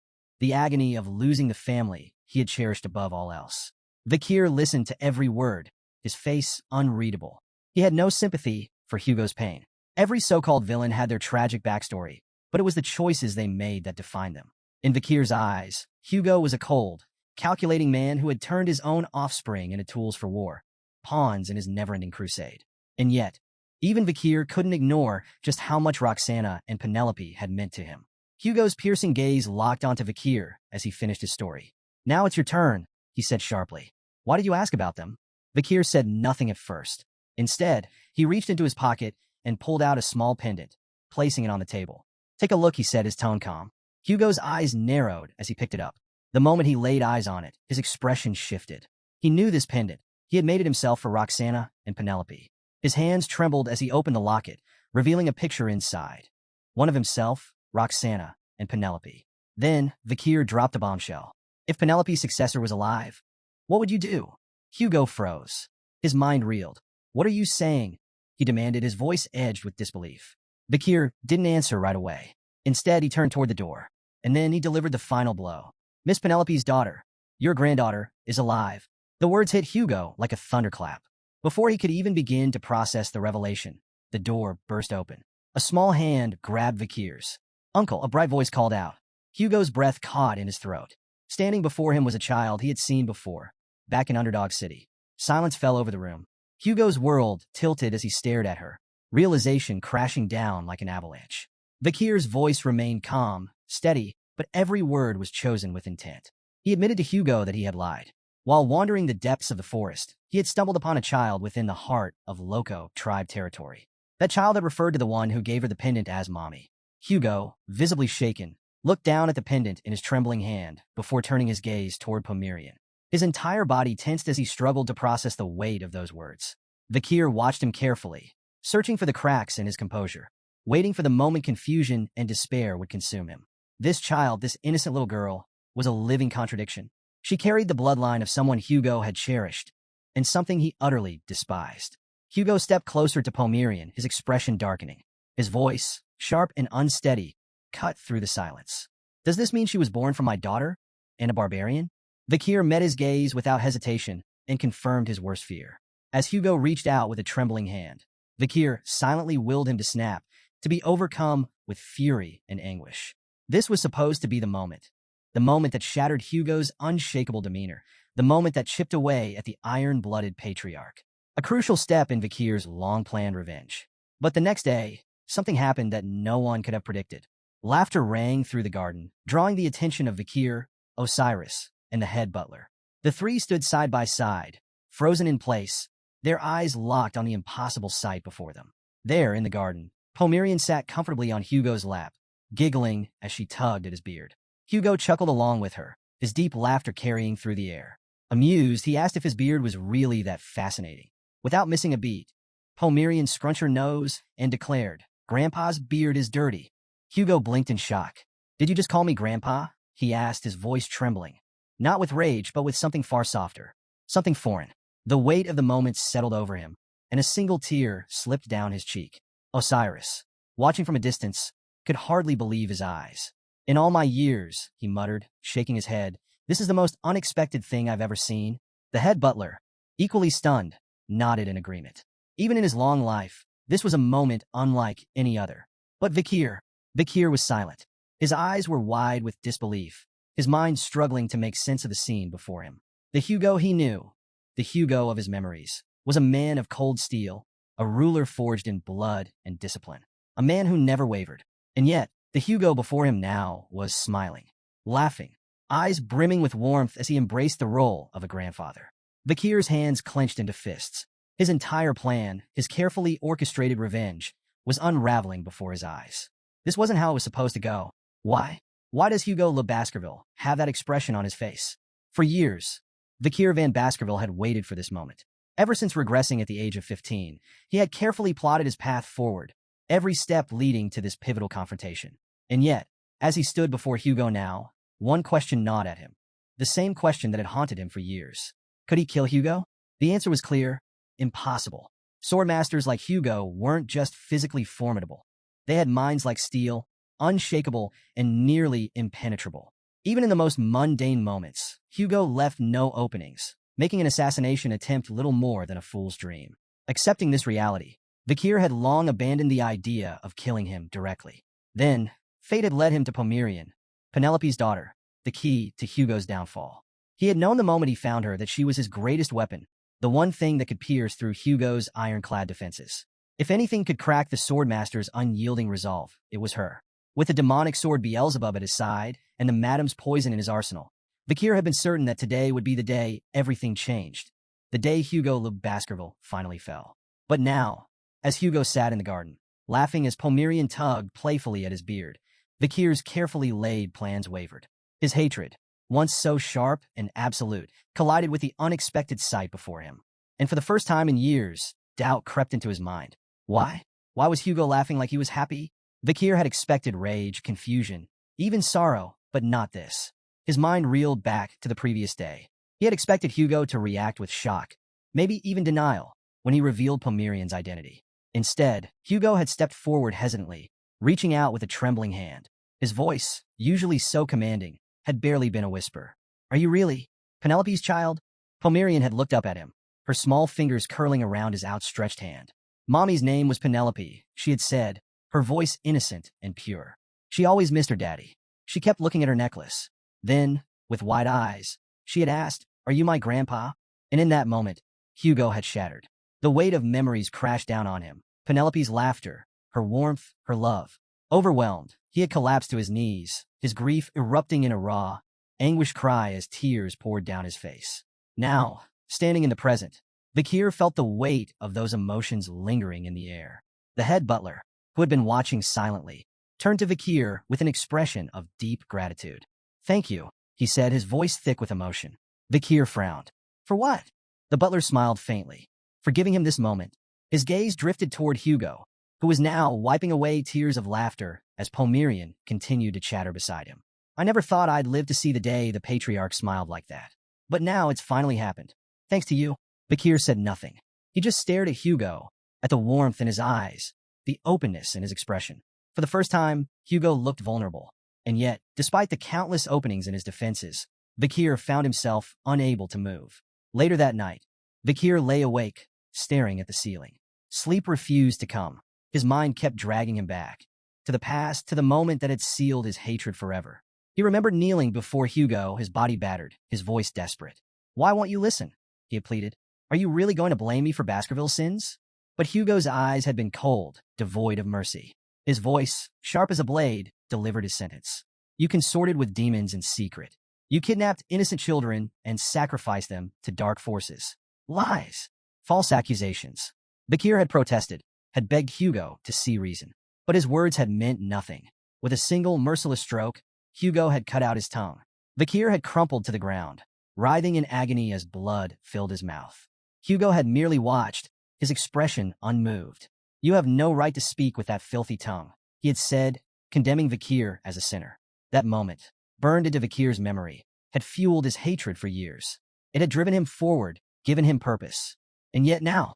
the agony of losing the family he had cherished above all else. Vakir listened to every word, his face unreadable. He had no sympathy for Hugo's pain. Every so-called villain had their tragic backstory, but it was the choices they made that defined them. In Vakir's eyes, Hugo was a cold, calculating man who had turned his own offspring into tools for war, pawns in his never-ending crusade. And yet, even Vakir couldn't ignore just how much Roxana and Penelope had meant to him. Hugo's piercing gaze locked onto Vakir as he finished his story. "Now it's your turn," he said sharply. "Why did you ask about them?" Vakir said nothing at first. Instead, he reached into his pocket and pulled out a small pendant, placing it on the table. "Take a look," he said, his tone calm. Hugo's eyes narrowed as he picked it up. The moment he laid eyes on it, his expression shifted. He knew this pendant. He had made it himself for Roxana and Penelope. His hands trembled as he opened the locket, revealing a picture inside. One of himself, Roxana, and Penelope. Then, Vakir dropped a bombshell. If Penelope's successor was alive, what would you do? Hugo froze. His mind reeled. "What are you saying?" he demanded, his voice edged with disbelief. Vakir didn't answer right away. Instead, he turned toward the door, and then he delivered the final blow. "Miss Penelope's daughter, your granddaughter, is alive." The words hit Hugo like a thunderclap. Before he could even begin to process the revelation, the door burst open. A small hand grabbed Vakir's. Uncle, a bright voice called out. Hugo's breath caught in his throat. Standing before him was a child he had seen before, back in Underdog City. Silence fell over the room. Hugo's world tilted as he stared at her, realization crashing down like an avalanche. Vakir's voice remained calm, steady, but every word was chosen with intent. He admitted to Hugo that he had lied. While wandering the depths of the forest, he had stumbled upon a child within the heart of Loco tribe territory. That child had referred to the one who gave her the pendant as Mommy. Hugo, visibly shaken, looked down at the pendant in his trembling hand before turning his gaze toward Pomerian. His entire body tensed as he struggled to process the weight of those words. Vakir watched him carefully, searching for the cracks in his composure, waiting for the moment confusion and despair would consume him. This child, this innocent little girl, was a living contradiction. She carried the bloodline of someone Hugo had cherished, and something he utterly despised. Hugo stepped closer to Pomerian, his expression darkening. His voice, sharp and unsteady, cut through the silence. Does this mean she was born from my daughter and a barbarian? Vakir met his gaze without hesitation and confirmed his worst fear. As Hugo reached out with a trembling hand, Vakir silently willed him to snap, to be overcome with fury and anguish. This was supposed to be the moment that shattered Hugo's unshakable demeanor, the moment that chipped away at the iron-blooded patriarch. A crucial step in Vakir's long-planned revenge. But the next day, something happened that no one could have predicted. Laughter rang through the garden, drawing the attention of Vakir, Osiris, and the head butler. The three stood side by side, frozen in place, their eyes locked on the impossible sight before them. There, in the garden, Pomerian sat comfortably on Hugo's lap, giggling as she tugged at his beard. Hugo chuckled along with her, his deep laughter carrying through the air. Amused, he asked if his beard was really that fascinating. Without missing a beat, Pomerian scrunched her nose and declared, "Grandpa's beard is dirty." Hugo blinked in shock. "Did you just call me Grandpa?" he asked, his voice trembling. Not with rage, but with something far softer. Something foreign. The weight of the moment settled over him, and a single tear slipped down his cheek. Osiris, watching from a distance, could hardly believe his eyes. "In all my years," he muttered, shaking his head, "this is the most unexpected thing I've ever seen." The head butler, equally stunned, nodded in agreement. Even in his long life, this was a moment unlike any other. But Vakir was silent. His eyes were wide with disbelief, his mind struggling to make sense of the scene before him. The Hugo he knew, the Hugo of his memories, was a man of cold steel, a ruler forged in blood and discipline, a man who never wavered. And yet, the Hugo before him now was smiling, laughing, eyes brimming with warmth as he embraced the role of a grandfather. Vakir's hands clenched into fists. His entire plan, his carefully orchestrated revenge, was unraveling before his eyes. This wasn't how it was supposed to go. Why? Why does Hugo Le Baskerville have that expression on his face? For years, Vakir van Baskerville had waited for this moment. Ever since regressing at the age of 15, he had carefully plotted his path forward, every step leading to this pivotal confrontation. And yet, as he stood before Hugo now, one question gnawed at him. The same question that had haunted him for years. Could he kill Hugo? The answer was clear. Impossible. Swordmasters like Hugo weren't just physically formidable. They had minds like steel, unshakable and nearly impenetrable. Even in the most mundane moments, Hugo left no openings, making an assassination attempt little more than a fool's dream. Accepting this reality, Vakir had long abandoned the idea of killing him directly. Then, fate had led him to Pomerian, Penelope's daughter, the key to Hugo's downfall. He had known the moment he found her that she was his greatest weapon, the one thing that could pierce through Hugo's ironclad defenses. If anything could crack the swordmaster's unyielding resolve, it was her. With the demonic sword Beelzebub at his side and the madam's poison in his arsenal, Vakir had been certain that today would be the day everything changed, the day Hugo Le Baskerville finally fell. But now, as Hugo sat in the garden, laughing as Pomerian tugged playfully at his beard, Vakir's carefully laid plans wavered. His hatred, once so sharp and absolute, collided with the unexpected sight before him. And for the first time in years, doubt crept into his mind. Why? Why was Hugo laughing like he was happy? Vakir had expected rage, confusion, even sorrow, but not this. His mind reeled back to the previous day. He had expected Hugo to react with shock, maybe even denial, when he revealed Pomerian's identity. Instead, Hugo had stepped forward hesitantly, reaching out with a trembling hand. His voice, usually so commanding, had barely been a whisper. "Are you really Penelope's child?" Pomerian had looked up at him, her small fingers curling around his outstretched hand. Mommy's name was Penelope, she had said, her voice innocent and pure. She always missed her daddy. She kept looking at her necklace. Then, with wide eyes, she had asked, "Are you my grandpa?" And in that moment, Hugo had shattered. The weight of memories crashed down on him. Penelope's laughter, her warmth, her love. Overwhelmed, he had collapsed to his knees, his grief erupting in a raw, anguished cry as tears poured down his face. Now, standing in the present, Vakir felt the weight of those emotions lingering in the air. The head butler, who had been watching silently, turned to Vakir with an expression of deep gratitude. "Thank you," he said, his voice thick with emotion. Vakir frowned. "For what?" The butler smiled faintly, for giving him this moment. His gaze drifted toward Hugo, who was now wiping away tears of laughter as Homerian continued to chatter beside him. "I never thought I'd live to see the day," the patriarch smiled like that. "But now it's finally happened. Thanks to you." Vakir said nothing. He just stared at Hugo, at the warmth in his eyes, the openness in his expression. For the first time, Hugo looked vulnerable. And yet, despite the countless openings in his defenses, Vakir found himself unable to move. Later that night, Vakir lay awake, staring at the ceiling. Sleep refused to come. His mind kept dragging him back, to the past, to the moment that had sealed his hatred forever. He remembered kneeling before Hugo, his body battered, his voice desperate. "Why won't you listen?" he had pleaded. "Are you really going to blame me for Baskerville's sins?" But Hugo's eyes had been cold, devoid of mercy. His voice, sharp as a blade, delivered his sentence. "You consorted with demons in secret. You kidnapped innocent children and sacrificed them to dark forces. Lies. False accusations." Vakir had protested, had begged Hugo to see reason. But his words had meant nothing. With a single merciless stroke, Hugo had cut out his tongue. Vakir had crumpled to the ground, writhing in agony as blood filled his mouth. Hugo had merely watched, his expression unmoved. "You have no right to speak with that filthy tongue," he had said, condemning Vakir as a sinner. That moment, burned into Vakir's memory, had fueled his hatred for years. It had driven him forward, given him purpose. And yet now,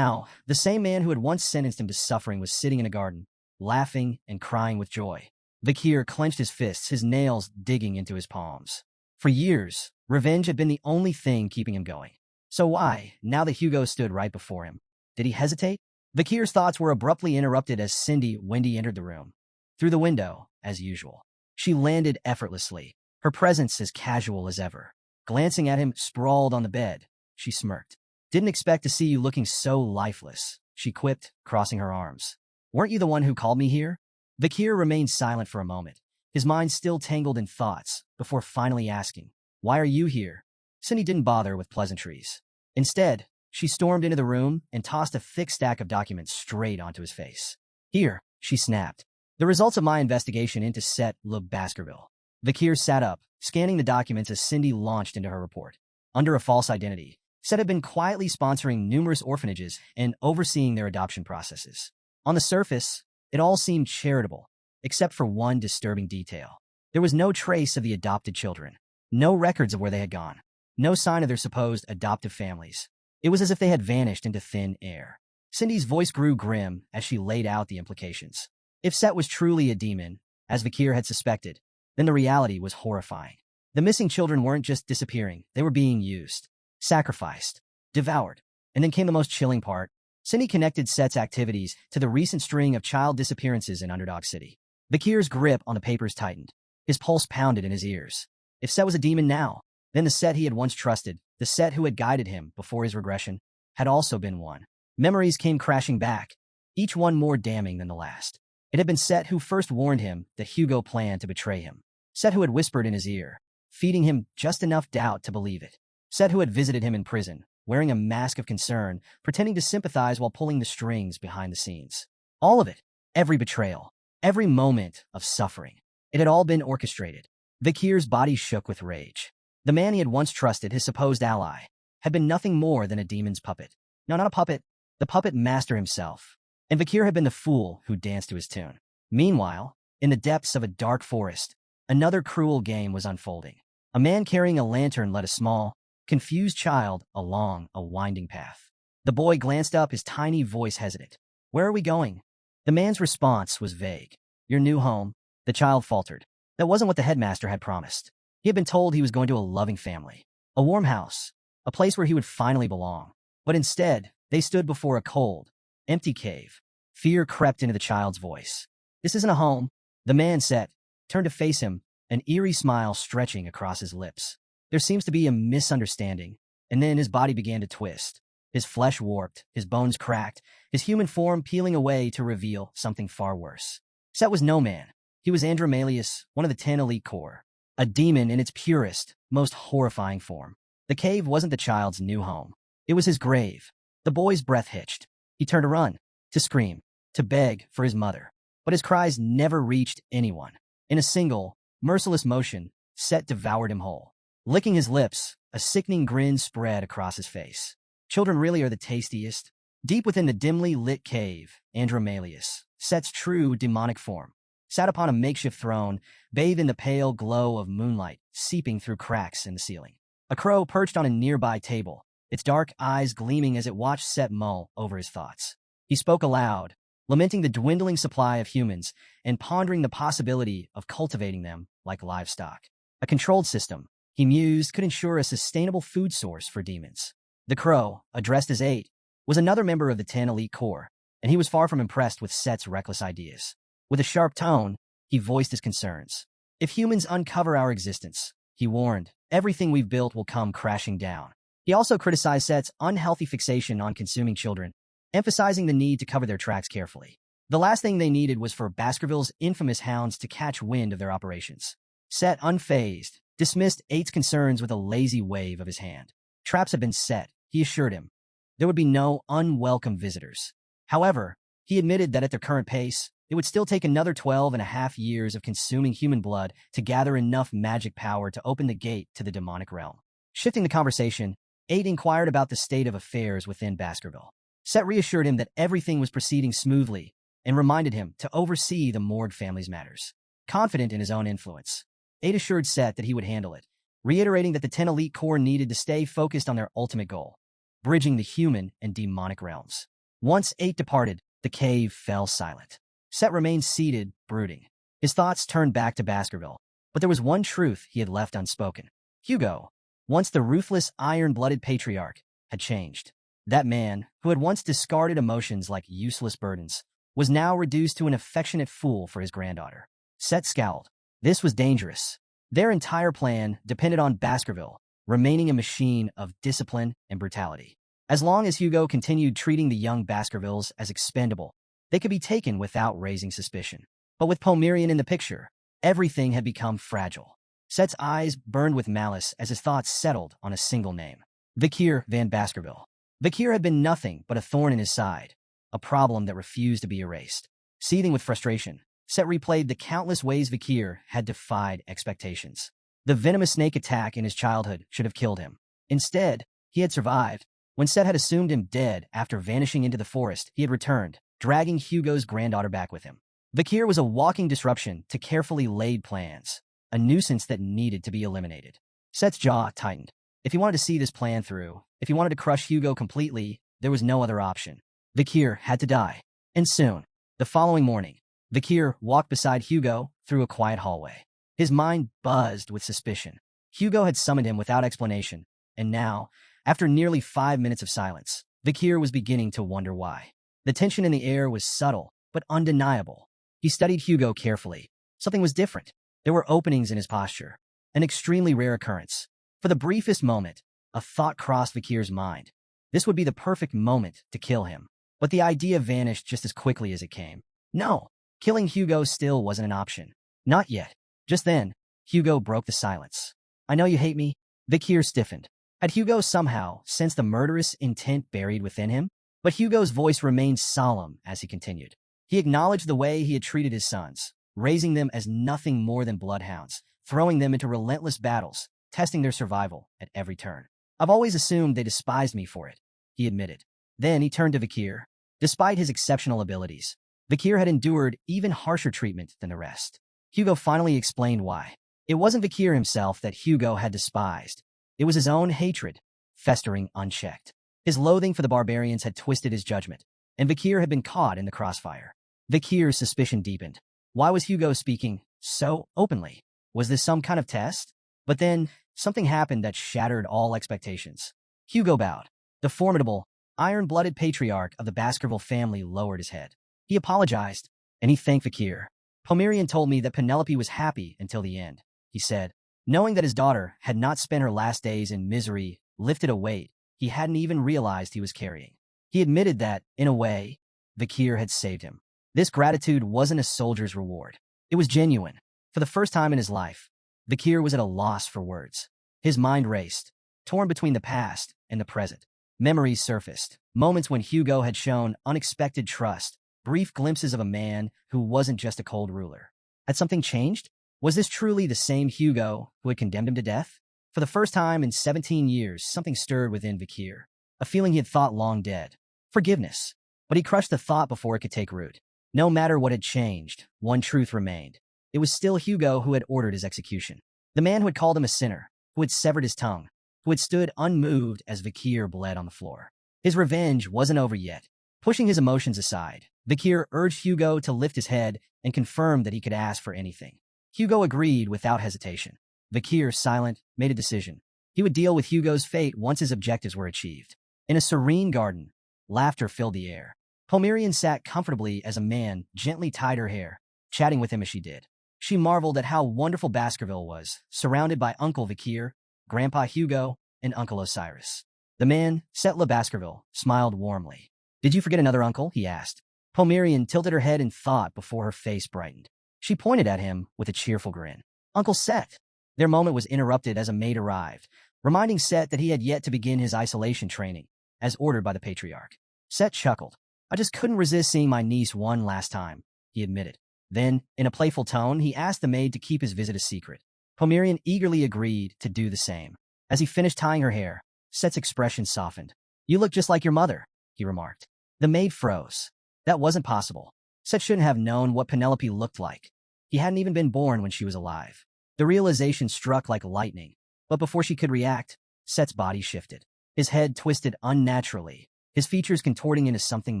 the same man who had once sentenced him to suffering was sitting in a garden, laughing and crying with joy. Vakir clenched his fists, his nails digging into his palms. For years, revenge had been the only thing keeping him going. So why, now that Hugo stood right before him, did he hesitate? Vakir's thoughts were abruptly interrupted as Wendy entered the room. Through the window, as usual. She landed effortlessly, her presence as casual as ever. Glancing at him sprawled on the bed, she smirked. "Didn't expect to see you looking so lifeless," she quipped, crossing her arms. "Weren't you the one who called me here?" Vakir remained silent for a moment, his mind still tangled in thoughts, before finally asking, "Why are you here?" Cindy didn't bother with pleasantries. Instead, she stormed into the room and tossed a thick stack of documents straight onto his face. "Here," she snapped. "The results of my investigation into Le Baskerville." Vakir sat up, scanning the documents as Cindy launched into her report. Under a false identity, Set had been quietly sponsoring numerous orphanages and overseeing their adoption processes. On the surface, it all seemed charitable, except for one disturbing detail. There was no trace of the adopted children, no records of where they had gone, no sign of their supposed adoptive families. It was as if they had vanished into thin air. Cindy's voice grew grim as she laid out the implications. If Set was truly a demon, as Vakir had suspected, then the reality was horrifying. The missing children weren't just disappearing, they were being used, sacrificed, devoured. And then came the most chilling part. Cindy connected Set's activities to the recent string of child disappearances in Underdog City. Vakir's grip on the papers tightened. His pulse pounded in his ears. If Set was a demon now, then the Set he had once trusted, the Set who had guided him before his regression, had also been one. Memories came crashing back, each one more damning than the last. It had been Set who first warned him that Hugo planned to betray him. Set who had whispered in his ear, feeding him just enough doubt to believe it. Set who had visited him in prison, wearing a mask of concern, pretending to sympathize while pulling the strings behind the scenes. All of it, every betrayal, every moment of suffering. It had all been orchestrated. Vakir's body shook with rage. The man he had once trusted, his supposed ally, had been nothing more than a demon's puppet. No, not a puppet, the puppet master himself. And Vakir had been the fool who danced to his tune. Meanwhile, in the depths of a dark forest, another cruel game was unfolding. A man carrying a lantern led a small, confused child along a winding path. The boy glanced up, his tiny voice hesitant. "Where are we going?" The man's response was vague. "Your new home," the child faltered. That wasn't what the headmaster had promised. He had been told he was going to a loving family, a warm house, a place where he would finally belong. But instead, they stood before a cold, empty cave. Fear crept into the child's voice. "This isn't a home," The man Set turned to face him, an eerie smile stretching across his lips. There seems to be a misunderstanding, and then his body began to twist. His flesh warped, his bones cracked, his human form peeling away to reveal something far worse. Set was no man. He was Andromalius, one of the 10 elite corps, a demon in its purest, most horrifying form. The cave wasn't the child's new home. It was his grave. The boy's breath hitched. He turned to run, to scream, to beg for his mother. But his cries never reached anyone. In a single, merciless motion, Set devoured him whole. Licking his lips, a sickening grin spread across his face. Children really are the tastiest. Deep within the dimly lit cave, Andromalius, Set's true demonic form, sat upon a makeshift throne, bathed in the pale glow of moonlight seeping through cracks in the ceiling. A crow perched on a nearby table, its dark eyes gleaming as it watched Set mull over his thoughts. He spoke aloud, lamenting the dwindling supply of humans and pondering the possibility of cultivating them like livestock. A controlled system, he mused, could ensure a sustainable food source for demons. The crow, addressed as 8, was another member of the 10 elite corps, and he was far from impressed with Set's reckless ideas. With a sharp tone, he voiced his concerns. If humans uncover our existence, he warned, everything we've built will come crashing down. He also criticized Set's unhealthy fixation on consuming children, emphasizing the need to cover their tracks carefully. The last thing they needed was for Baskerville's infamous hounds to catch wind of their operations. Set, unfazed, dismissed 8's concerns with a lazy wave of his hand. Traps had been set, he assured him. There would be no unwelcome visitors. However, he admitted that at their current pace, it would still take another 12.5 years of consuming human blood to gather enough magic power to open the gate to the demonic realm. Shifting the conversation, 8 inquired about the state of affairs within Baskerville. Set reassured him that everything was proceeding smoothly and reminded him to oversee the Morg family's matters. Confident in his own influence, 8 assured Set that he would handle it, reiterating that the 10 elite corps needed to stay focused on their ultimate goal, bridging the human and demonic realms. Once 8 departed, the cave fell silent. Set remained seated, brooding. His thoughts turned back to Baskerville, but there was one truth he had left unspoken. Hugo, once the ruthless, iron-blooded patriarch, had changed. That man, who had once discarded emotions like useless burdens, was now reduced to an affectionate fool for his granddaughter. Set scowled. This was dangerous. Their entire plan depended on Baskerville remaining a machine of discipline and brutality. As long as Hugo continued treating the young Baskervilles as expendable, they could be taken without raising suspicion. But with Homerian in the picture, everything had become fragile. Set's eyes burned with malice as his thoughts settled on a single name. Vakir van Baskerville. Vakir had been nothing but a thorn in his side, a problem that refused to be erased. Seething with frustration, Set replayed the countless ways Vakir had defied expectations. The venomous snake attack in his childhood should have killed him. Instead, he had survived. When Set had assumed him dead after vanishing into the forest, he had returned, dragging Hugo's granddaughter back with him. Vakir was a walking disruption to carefully laid plans, a nuisance that needed to be eliminated. Set's jaw tightened. If he wanted to see this plan through, if he wanted to crush Hugo completely, there was no other option. Vakir had to die. And soon. The following morning, Vakir walked beside Hugo through a quiet hallway. His mind buzzed with suspicion. Hugo had summoned him without explanation, and now, after nearly 5 minutes of silence, Vakir was beginning to wonder why. The tension in the air was subtle, but undeniable. He studied Hugo carefully. Something was different. There were openings in his posture, an extremely rare occurrence. For the briefest moment, a thought crossed Vakir's mind. This would be the perfect moment to kill him. But the idea vanished just as quickly as it came. No, killing Hugo still wasn't an option. Not yet. Just then, Hugo broke the silence. I know you hate me. Vakir stiffened. Had Hugo somehow sensed the murderous intent buried within him? But Hugo's voice remained solemn as he continued. He acknowledged the way he had treated his sons, raising them as nothing more than bloodhounds, throwing them into relentless battles, testing their survival at every turn. I've always assumed they despised me for it, he admitted. Then he turned to Vakir. Despite his exceptional abilities, Vakir had endured even harsher treatment than the rest. Hugo finally explained why. It wasn't Vakir himself that Hugo had despised. It was his own hatred, festering unchecked. His loathing for the barbarians had twisted his judgment, and Vakir had been caught in the crossfire. Vakir's suspicion deepened. Why was Hugo speaking so openly? Was this some kind of test? But then, something happened that shattered all expectations. Hugo bowed. The formidable, iron-blooded patriarch of the Baskerville family lowered his head. He apologized, and he thanked Vakir, Homerian told me that Penelope was happy until the end, he said. Knowing that his daughter had not spent her last days in misery lifted a weight he hadn't even realized he was carrying. He admitted that, in a way, Vakir had saved him. This gratitude wasn't a soldier's reward. It was genuine. For the first time in his life, Vakir was at a loss for words. His mind raced, torn between the past and the present. Memories surfaced, moments when Hugo had shown unexpected trust, brief glimpses of a man who wasn't just a cold ruler. Had something changed? Was this truly the same Hugo who had condemned him to death? For the first time in 17 years, something stirred within Vakir, a feeling he had thought long dead. Forgiveness. But he crushed the thought before it could take root. No matter what had changed, one truth remained. It was still Hugo who had ordered his execution. The man who had called him a sinner, who had severed his tongue, who had stood unmoved as Vakir bled on the floor. His revenge wasn't over yet. Pushing his emotions aside, Vakir urged Hugo to lift his head and confirm that he could ask for anything. Hugo agreed without hesitation. Vakir, silent, made a decision. He would deal with Hugo's fate once his objectives were achieved. In a serene garden, laughter filled the air. Homerian sat comfortably as a man gently tied her hair, chatting with him as she did. She marveled at how wonderful Baskerville was, surrounded by Uncle Vakir, Grandpa Hugo, and Uncle Osiris. The man, Setla Baskerville, smiled warmly. "Did you forget another uncle?" he asked. Homerian tilted her head in thought before her face brightened. She pointed at him with a cheerful grin. "Uncle Set." Their moment was interrupted as a maid arrived, reminding Set that he had yet to begin his isolation training, as ordered by the patriarch. Set chuckled. "I just couldn't resist seeing my niece one last time," he admitted. Then, in a playful tone, he asked the maid to keep his visit a secret. Homerian eagerly agreed to do the same. As he finished tying her hair, Set's expression softened. "You look just like your mother," he remarked. The maid froze. That wasn't possible. Set shouldn't have known what Penelope looked like. He hadn't even been born when she was alive. The realization struck like lightning, but before she could react, Set's body shifted. His head twisted unnaturally, his features contorting into something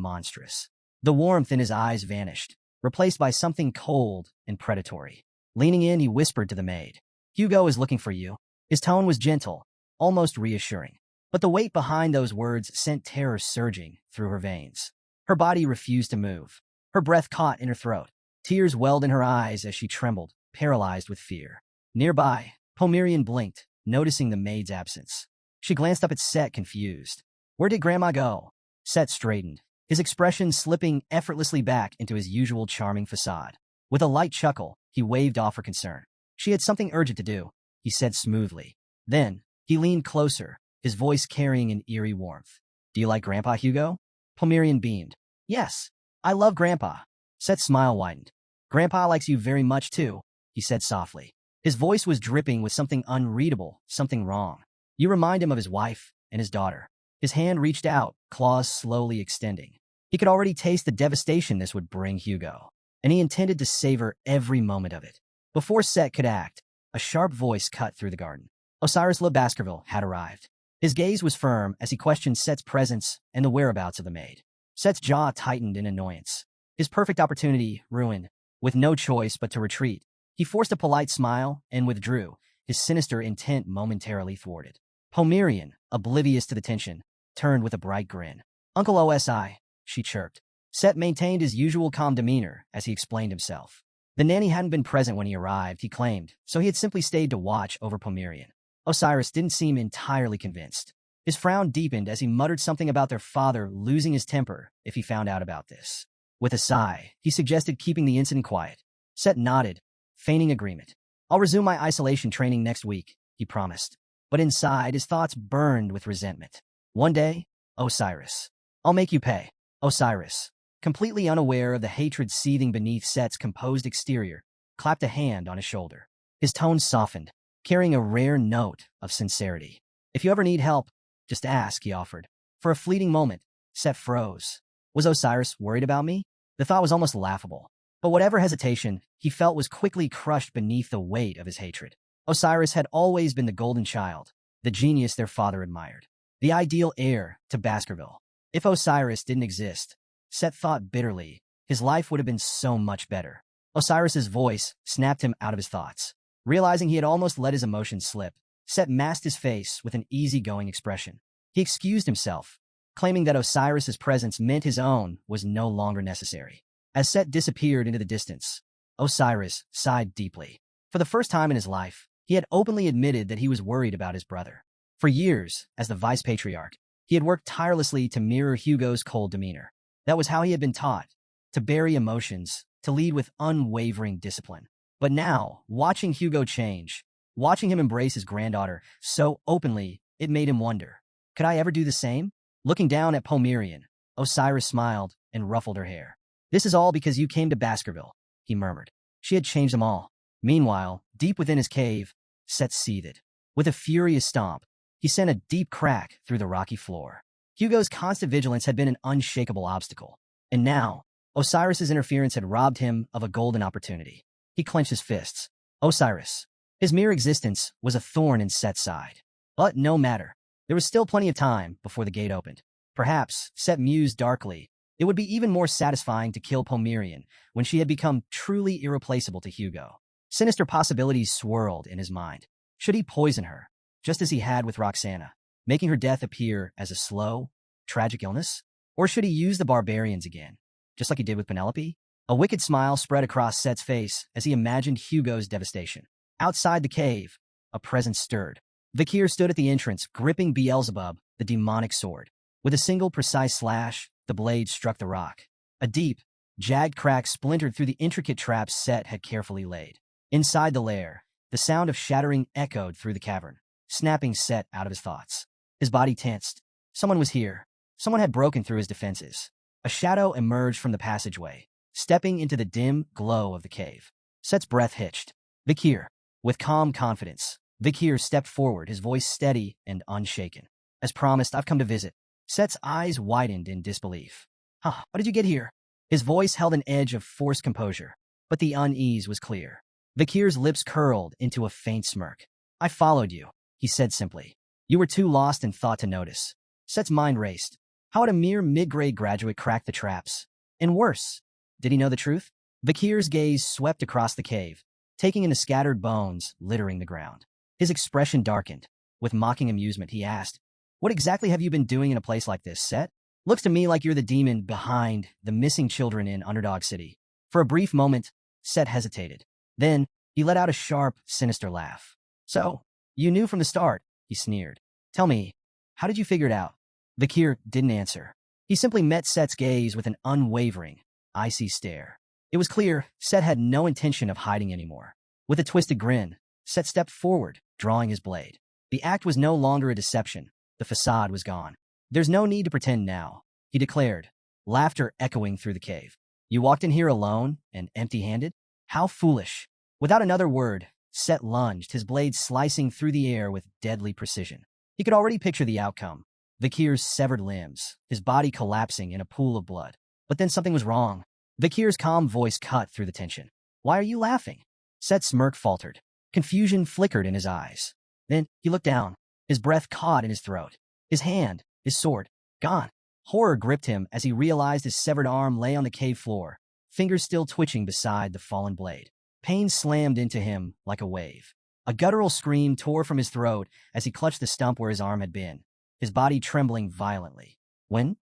monstrous. The warmth in his eyes vanished, replaced by something cold and predatory. Leaning in, he whispered to the maid, "Hugo is looking for you." His tone was gentle, almost reassuring. But the weight behind those words sent terror surging through her veins. Her body refused to move. Her breath caught in her throat. Tears welled in her eyes as she trembled, paralyzed with fear. Nearby, Homerian blinked, noticing the maid's absence. She glanced up at Set, confused. "Where did Grandma go?" Set straightened, his expression slipping effortlessly back into his usual charming facade. With a light chuckle, he waved off her concern. "She had something urgent to do," he said smoothly. Then, he leaned closer, his voice carrying an eerie warmth. "Do you like Grandpa, Hugo?" Homerian beamed. "Yes, I love Grandpa." Set's smile widened. "Grandpa likes you very much, too," he said softly. His voice was dripping with something unreadable, something wrong. You remind him of his wife and his daughter. His hand reached out, claws slowly extending. He could already taste the devastation this would bring Hugo, and he intended to savor every moment of it. Before Set could act, a sharp voice cut through the garden. Osiris Le Baskerville had arrived. His gaze was firm as he questioned Set's presence and the whereabouts of the maid. Set's jaw tightened in annoyance. His perfect opportunity ruined. With no choice but to retreat, he forced a polite smile and withdrew, his sinister intent momentarily thwarted. Homerian, oblivious to the tension, turned with a bright grin. "Uncle Osi," she chirped. Set maintained his usual calm demeanor as he explained himself. The nanny hadn't been present when he arrived, he claimed, so he had simply stayed to watch over Homerian. Osiris didn't seem entirely convinced. His frown deepened as he muttered something about their father losing his temper if he found out about this. With a sigh, he suggested keeping the incident quiet. Set nodded, feigning agreement. "I'll resume my isolation training next week," he promised. But inside, his thoughts burned with resentment. "One day, Osiris. I'll make you pay." Osiris, completely unaware of the hatred seething beneath Set's composed exterior, clapped a hand on his shoulder. His tone softened, carrying a rare note of sincerity. "If you ever need help, just ask," he offered. For a fleeting moment, Set froze. Was Osiris worried about me? The thought was almost laughable. But whatever hesitation he felt was quickly crushed beneath the weight of his hatred. Osiris had always been the golden child, the genius their father admired, the ideal heir to Baskerville. If Osiris didn't exist, Set thought bitterly, his life would have been so much better. Osiris's voice snapped him out of his thoughts. Realizing he had almost let his emotions slip, Set masked his face with an easygoing expression. He excused himself, claiming that Osiris's presence meant his own was no longer necessary. As Set disappeared into the distance, Osiris sighed deeply. For the first time in his life, he had openly admitted that he was worried about his brother. For years, as the vice-patriarch, he had worked tirelessly to mirror Hugo's cold demeanor. That was how he had been taught, to bury emotions, to lead with unwavering discipline. But now, watching Hugo change, watching him embrace his granddaughter so openly, it made him wonder, could I ever do the same? Looking down at Homerian, Osiris smiled and ruffled her hair. This is all because you came to Baskerville, he murmured. She had changed them all. Meanwhile, deep within his cave, Set seethed. With a furious stomp, he sent a deep crack through the rocky floor. Hugo's constant vigilance had been an unshakable obstacle. And now, Osiris's interference had robbed him of a golden opportunity. He clenched his fists. Osiris. His mere existence was a thorn in Set's side. But no matter. There was still plenty of time before the gate opened. Perhaps, Set mused darkly, it would be even more satisfying to kill Pomerian when she had become truly irreplaceable to Hugo. Sinister possibilities swirled in his mind. Should he poison her, just as he had with Roxana, making her death appear as a slow, tragic illness? Or should he use the barbarians again, just like he did with Penelope? A wicked smile spread across Set's face as he imagined Hugo's devastation. Outside the cave, a presence stirred. Vakir stood at the entrance, gripping Beelzebub, the demonic sword. With a single precise slash, the blade struck the rock. A deep, jagged crack splintered through the intricate traps Set had carefully laid. Inside the lair, the sound of shattering echoed through the cavern, snapping Set out of his thoughts. His body tensed. Someone was here. Someone had broken through his defenses. A shadow emerged from the passageway, stepping into the dim glow of the cave. Set's breath hitched. Vakir. With calm confidence, Vakir stepped forward, his voice steady and unshaken. As promised, I've come to visit. Set's eyes widened in disbelief. How did you get here? His voice held an edge of forced composure, but the unease was clear. Vakir's lips curled into a faint smirk. I followed you, he said simply. You were too lost in thought to notice. Set's mind raced. How had a mere mid-grade graduate cracked the traps? And worse, did he know the truth? Vakir's gaze swept across the cave, taking in the scattered bones littering the ground. His expression darkened. With mocking amusement, he asked, what exactly have you been doing in a place like this, Set? Looks to me like you're the demon behind the missing children in Underdog City. For a brief moment, Set hesitated. Then, he let out a sharp, sinister laugh. So, you knew from the start, he sneered. Tell me, how did you figure it out? Vakir didn't answer. He simply met Set's gaze with an unwavering, icy stare. It was clear Set had no intention of hiding anymore. With a twisted grin, Set stepped forward, drawing his blade. The act was no longer a deception. The facade was gone. There's no need to pretend now, he declared, laughter echoing through the cave. You walked in here alone and empty-handed? How foolish. Without another word, Set lunged, his blade slicing through the air with deadly precision. He could already picture the outcome. Vakir's severed limbs, his body collapsing in a pool of blood. But then something was wrong. Vakir's calm voice cut through the tension. Why are you laughing? Set's smirk faltered. Confusion flickered in his eyes. Then he looked down. His breath caught in his throat. His hand, his sword, gone. Horror gripped him as he realized his severed arm lay on the cave floor, fingers still twitching beside the fallen blade. Pain slammed into him like a wave. A guttural scream tore from his throat as he clutched the stump where his arm had been, his body trembling violently. When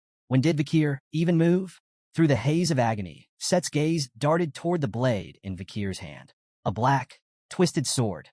did Vakir even move? Through the haze of agony, Set's gaze darted toward the blade in Vakir's hand. A black, twisted sword.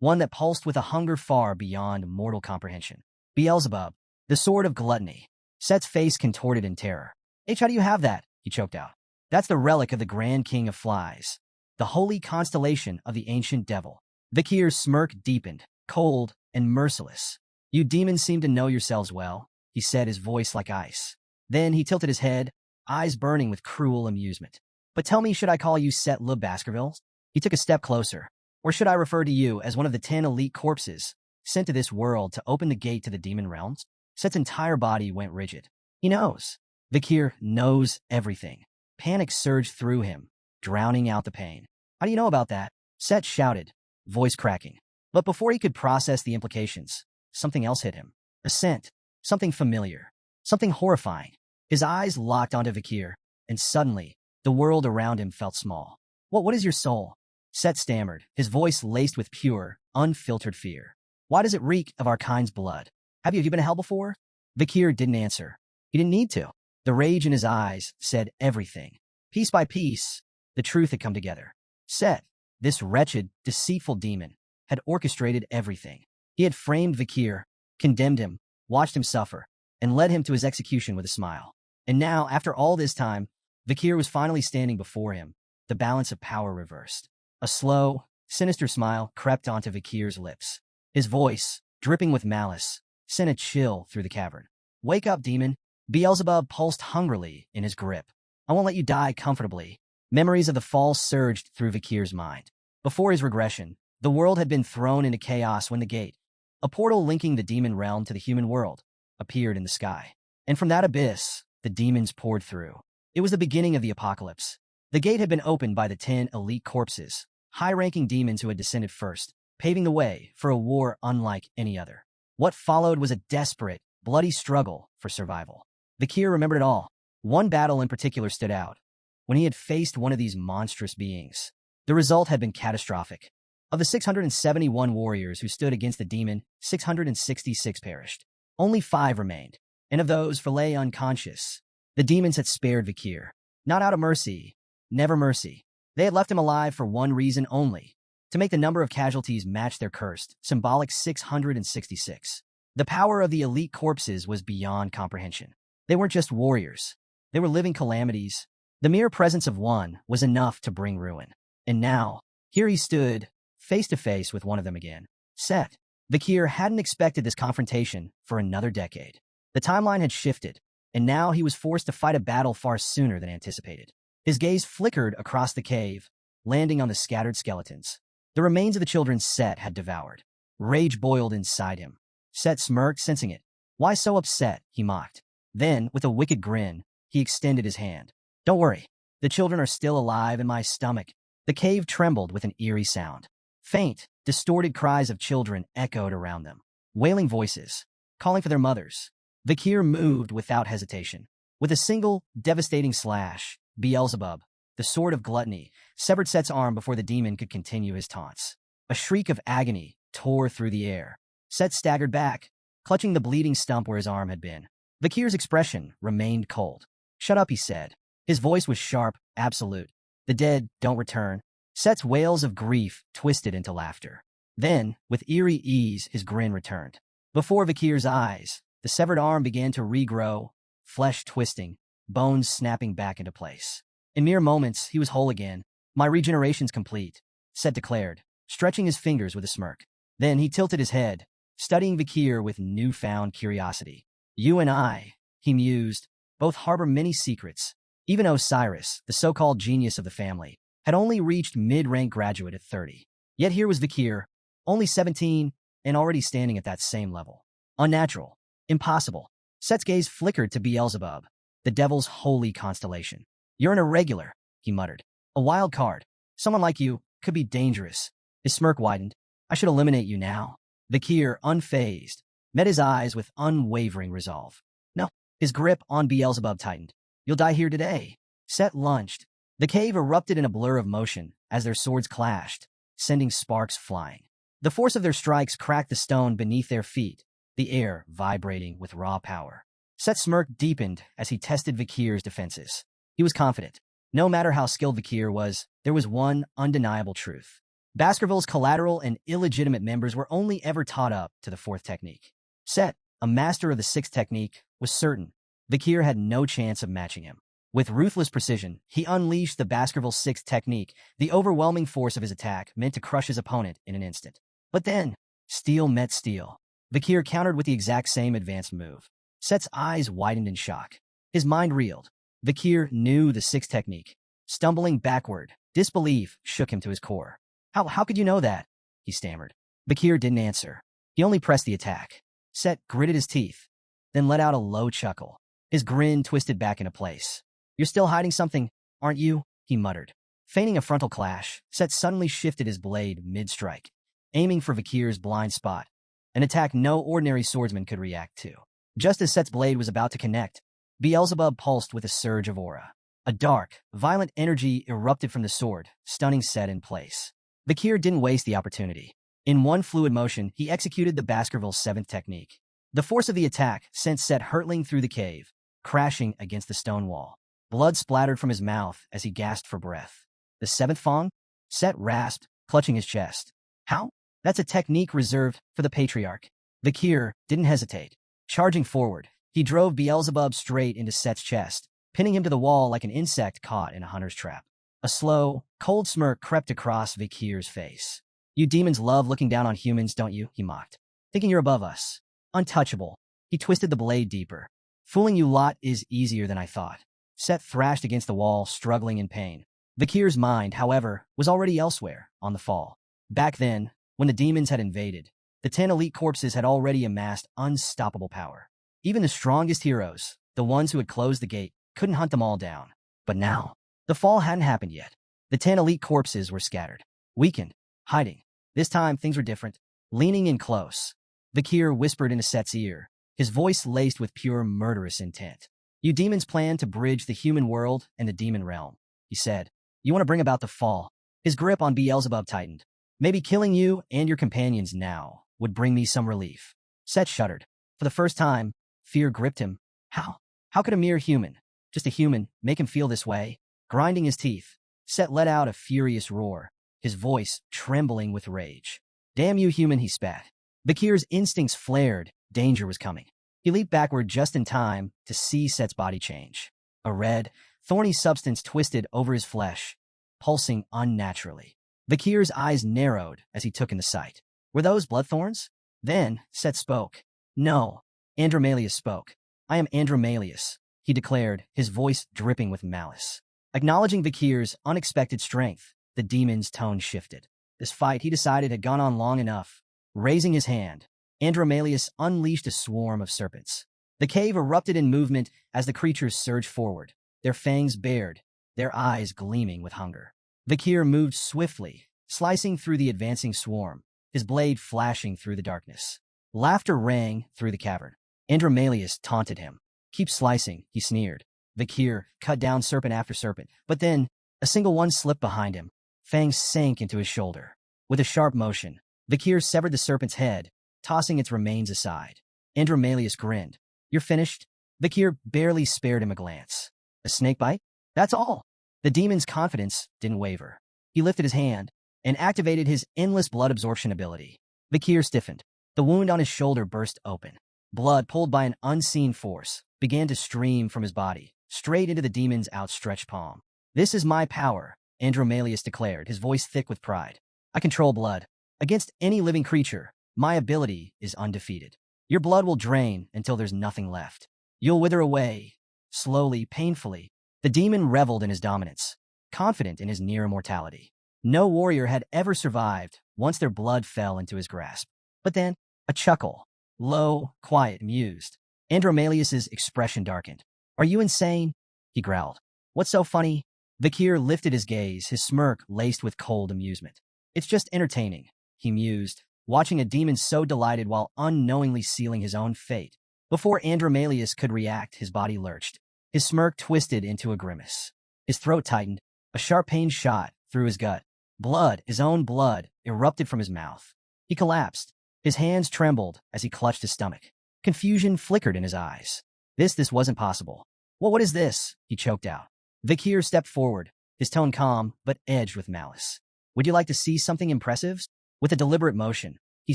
One that pulsed with a hunger far beyond mortal comprehension. Beelzebub, the sword of gluttony. Set's face contorted in terror. How do you have that? He choked out. That's the relic of the Grand King of Flies. The holy constellation of the ancient devil. Vakir's smirk deepened, cold and merciless. You demons seem to know yourselves well, he said, his voice like ice. Then he tilted his head, eyes burning with cruel amusement. But tell me, should I call you Set Le Baskerville? He took a step closer. Or should I refer to you as one of the 10 elite corpses sent to this world to open the gate to the demon realms? Set's entire body went rigid. He knows. Vakir knows everything. Panic surged through him, drowning out the pain. How do you know about that? Set shouted, voice cracking. But before he could process the implications, something else hit him. A scent. Something familiar. Something horrifying. His eyes locked onto Vakir, and suddenly, the world around him felt small. What is your soul? Set stammered, his voice laced with pure, unfiltered fear. Why does it reek of our kind's blood? Have you been to hell before? Vakir didn't answer. He didn't need to. The rage in his eyes said everything. Piece by piece, the truth had come together. Set, this wretched, deceitful demon, had orchestrated everything. He had framed Vakir, condemned him, watched him suffer, and led him to his execution with a smile. And now, after all this time, Vakir was finally standing before him, the balance of power reversed. A slow, sinister smile crept onto Vakir's lips. His voice, dripping with malice, sent a chill through the cavern. "Wake up, demon." Beelzebub pulsed hungrily in his grip. "I won't let you die comfortably." Memories of the fall surged through Vakir's mind. Before his regression, the world had been thrown into chaos when the gate, a portal linking the demon realm to the human world, appeared in the sky. And from that abyss, the demons poured through. It was the beginning of the apocalypse. The gate had been opened by the 10 elite corpses, high-ranking demons who had descended first, paving the way for a war unlike any other. What followed was a desperate, bloody struggle for survival. Vakir remembered it all. One battle in particular stood out. When he had faced one of these monstrous beings, the result had been catastrophic. Of the 671 warriors who stood against the demon, 666 perished. Only 5 remained, and of those, 4 lay unconscious. The demons had spared Vakir, not out of mercy, never mercy. They had left him alive for one reason only, to make the number of casualties match their cursed, symbolic 666. The power of the elite corpses was beyond comprehension. They weren't just warriors. They were living calamities. The mere presence of one was enough to bring ruin. And now, here he stood, face to face with one of them again. Set. Vakir hadn't expected this confrontation for another decade. The timeline had shifted, and now he was forced to fight a battle far sooner than anticipated. His gaze flickered across the cave, landing on the scattered skeletons. The remains of the children Set had devoured. Rage boiled inside him. Set smirked, sensing it. "Why so upset?" he mocked. Then, with a wicked grin, he extended his hand. "Don't worry. The children are still alive in my stomach." The cave trembled with an eerie sound. Faint, distorted cries of children echoed around them. Wailing voices, calling for their mothers. Vakir moved without hesitation. With a single, devastating slash, Beelzebub, the sword of gluttony, severed Set's arm before the demon could continue his taunts. A shriek of agony tore through the air. Set staggered back, clutching the bleeding stump where his arm had been. Vakir's expression remained cold. "Shut up," he said. His voice was sharp, absolute. "The dead don't return." Set's wails of grief twisted into laughter. Then, with eerie ease, his grin returned. Before Vakir's eyes, the severed arm began to regrow, flesh twisting, bones snapping back into place. In mere moments, he was whole again. "My regeneration's complete," Set declared, stretching his fingers with a smirk. Then he tilted his head, studying Vakir with newfound curiosity. "You and I," he mused, "both harbor many secrets." Even Osiris, the so-called genius of the family, had only reached mid-rank graduate at 30. Yet here was Vakir, only 17, and already standing at that same level. Unnatural. Impossible. Set's gaze flickered to Beelzebub, the devil's holy constellation. "You're an irregular," he muttered. "A wild card. Someone like you could be dangerous." His smirk widened. "I should eliminate you now." Vakir, unfazed, met his eyes with unwavering resolve. No. His grip on Beelzebub tightened. "You'll die here today." Set lunged. The cave erupted in a blur of motion as their swords clashed, sending sparks flying. The force of their strikes cracked the stone beneath their feet, the air vibrating with raw power. Set's smirk deepened as he tested Vakir's defenses. He was confident. No matter how skilled Vakir was, there was one undeniable truth. Baskerville's collateral and illegitimate members were only ever taught up to the 4th technique. Set, a master of the 6th technique, was certain Vakir had no chance of matching him. With ruthless precision, he unleashed the Baskerville 6th technique, the overwhelming force of his attack meant to crush his opponent in an instant. But then, steel met steel. Vakir countered with the exact same advanced move. Set's eyes widened in shock. His mind reeled. Vakir knew the 6th technique. Stumbling backward, disbelief shook him to his core. How could you know that?" he stammered. Vakir didn't answer. He only pressed the attack. Set gritted his teeth, then let out a low chuckle. His grin twisted back into place. "You're still hiding something, aren't you?" he muttered. Feigning a frontal clash, Set suddenly shifted his blade mid-strike, aiming for Vakir's blind spot, an attack no ordinary swordsman could react to. Just as Set's blade was about to connect, Beelzebub pulsed with a surge of aura. A dark, violent energy erupted from the sword, stunning Set in place. Vakir didn't waste the opportunity. In one fluid motion, he executed the Baskerville 7th technique. The force of the attack sent Set hurtling through the cave, crashing against the stone wall. Blood splattered from his mouth as he gasped for breath. "The 7th Fong?" Set rasped, clutching his chest. How? That's a technique reserved for the patriarch. Vakir didn't hesitate. Charging forward, he drove Beelzebub straight into Set's chest, pinning him to the wall like an insect caught in a hunter's trap. A slow, cold smirk crept across Vakir's face. You demons love looking down on humans, don't you? He mocked. Thinking you're above us. Untouchable. He twisted the blade deeper. Fooling you lot is easier than I thought. Set thrashed against the wall, struggling in pain. Vakir's mind, however, was already elsewhere, on the fall. Back then, when the demons had invaded, the 10 elite corpses had already amassed unstoppable power. Even the strongest heroes, the ones who had closed the gate, couldn't hunt them all down. But now, the fall hadn't happened yet. The 10 elite corpses were scattered, weakened, hiding. This time, things were different. Leaning in close, Vakir whispered into Set's ear, his voice laced with pure murderous intent. You demons plan to bridge the human world and the demon realm, he said. You want to bring about the fall. His grip on Beelzebub tightened. Maybe killing you and your companions now would bring me some relief. Set shuddered. For the first time, fear gripped him. How? How could a mere human, just a human, make him feel this way? Grinding his teeth, Set let out a furious roar, his voice trembling with rage. Damn you, human, he spat. Vakir's instincts flared. Danger was coming. He leaped backward just in time to see Set's body change. A red, thorny substance twisted over his flesh, pulsing unnaturally. Vakir's eyes narrowed as he took in the sight. Were those bloodthorns? Then Set spoke. No, Andromalius spoke. I am Andromalius, he declared, his voice dripping with malice. Acknowledging Vakir's unexpected strength, the demon's tone shifted. This fight, he decided, had gone on long enough. Raising his hand, Andromalius unleashed a swarm of serpents. The cave erupted in movement as the creatures surged forward, their fangs bared, their eyes gleaming with hunger. Vakir moved swiftly, slicing through the advancing swarm, his blade flashing through the darkness. Laughter rang through the cavern. Andromalius taunted him. Keep slicing, he sneered. Vakir cut down serpent after serpent, but then a single one slipped behind him. Fangs sank into his shoulder. With a sharp motion, Vakir severed the serpent's head, tossing its remains aside. Andromalius grinned. You're finished? Vakir barely spared him a glance. A snake bite? That's all. The demon's confidence didn't waver. He lifted his hand and activated his endless blood absorption ability. Vakir stiffened. The wound on his shoulder burst open. Blood, pulled by an unseen force, began to stream from his body, straight into the demon's outstretched palm. This is my power, Andromalius declared, his voice thick with pride. I control blood. Against any living creature, my ability is undefeated. Your blood will drain until there's nothing left. You'll wither away, slowly, painfully. The demon reveled in his dominance, confident in his near immortality. No warrior had ever survived once their blood fell into his grasp. But then, a chuckle, low, quiet, amused. Andromalius's expression darkened. Are you insane? He growled. What's so funny? Vakir lifted his gaze, his smirk laced with cold amusement. It's just entertaining, he mused, watching a demon so delighted while unknowingly sealing his own fate. Before Andromalius could react, his body lurched. His smirk twisted into a grimace. His throat tightened. A sharp pain shot through his gut. Blood, his own blood, erupted from his mouth. He collapsed. His hands trembled as he clutched his stomach. Confusion flickered in his eyes. This wasn't possible. Well, what is this? He choked out. Vakir stepped forward, his tone calm but edged with malice. Would you like to see something impressive? With a deliberate motion, he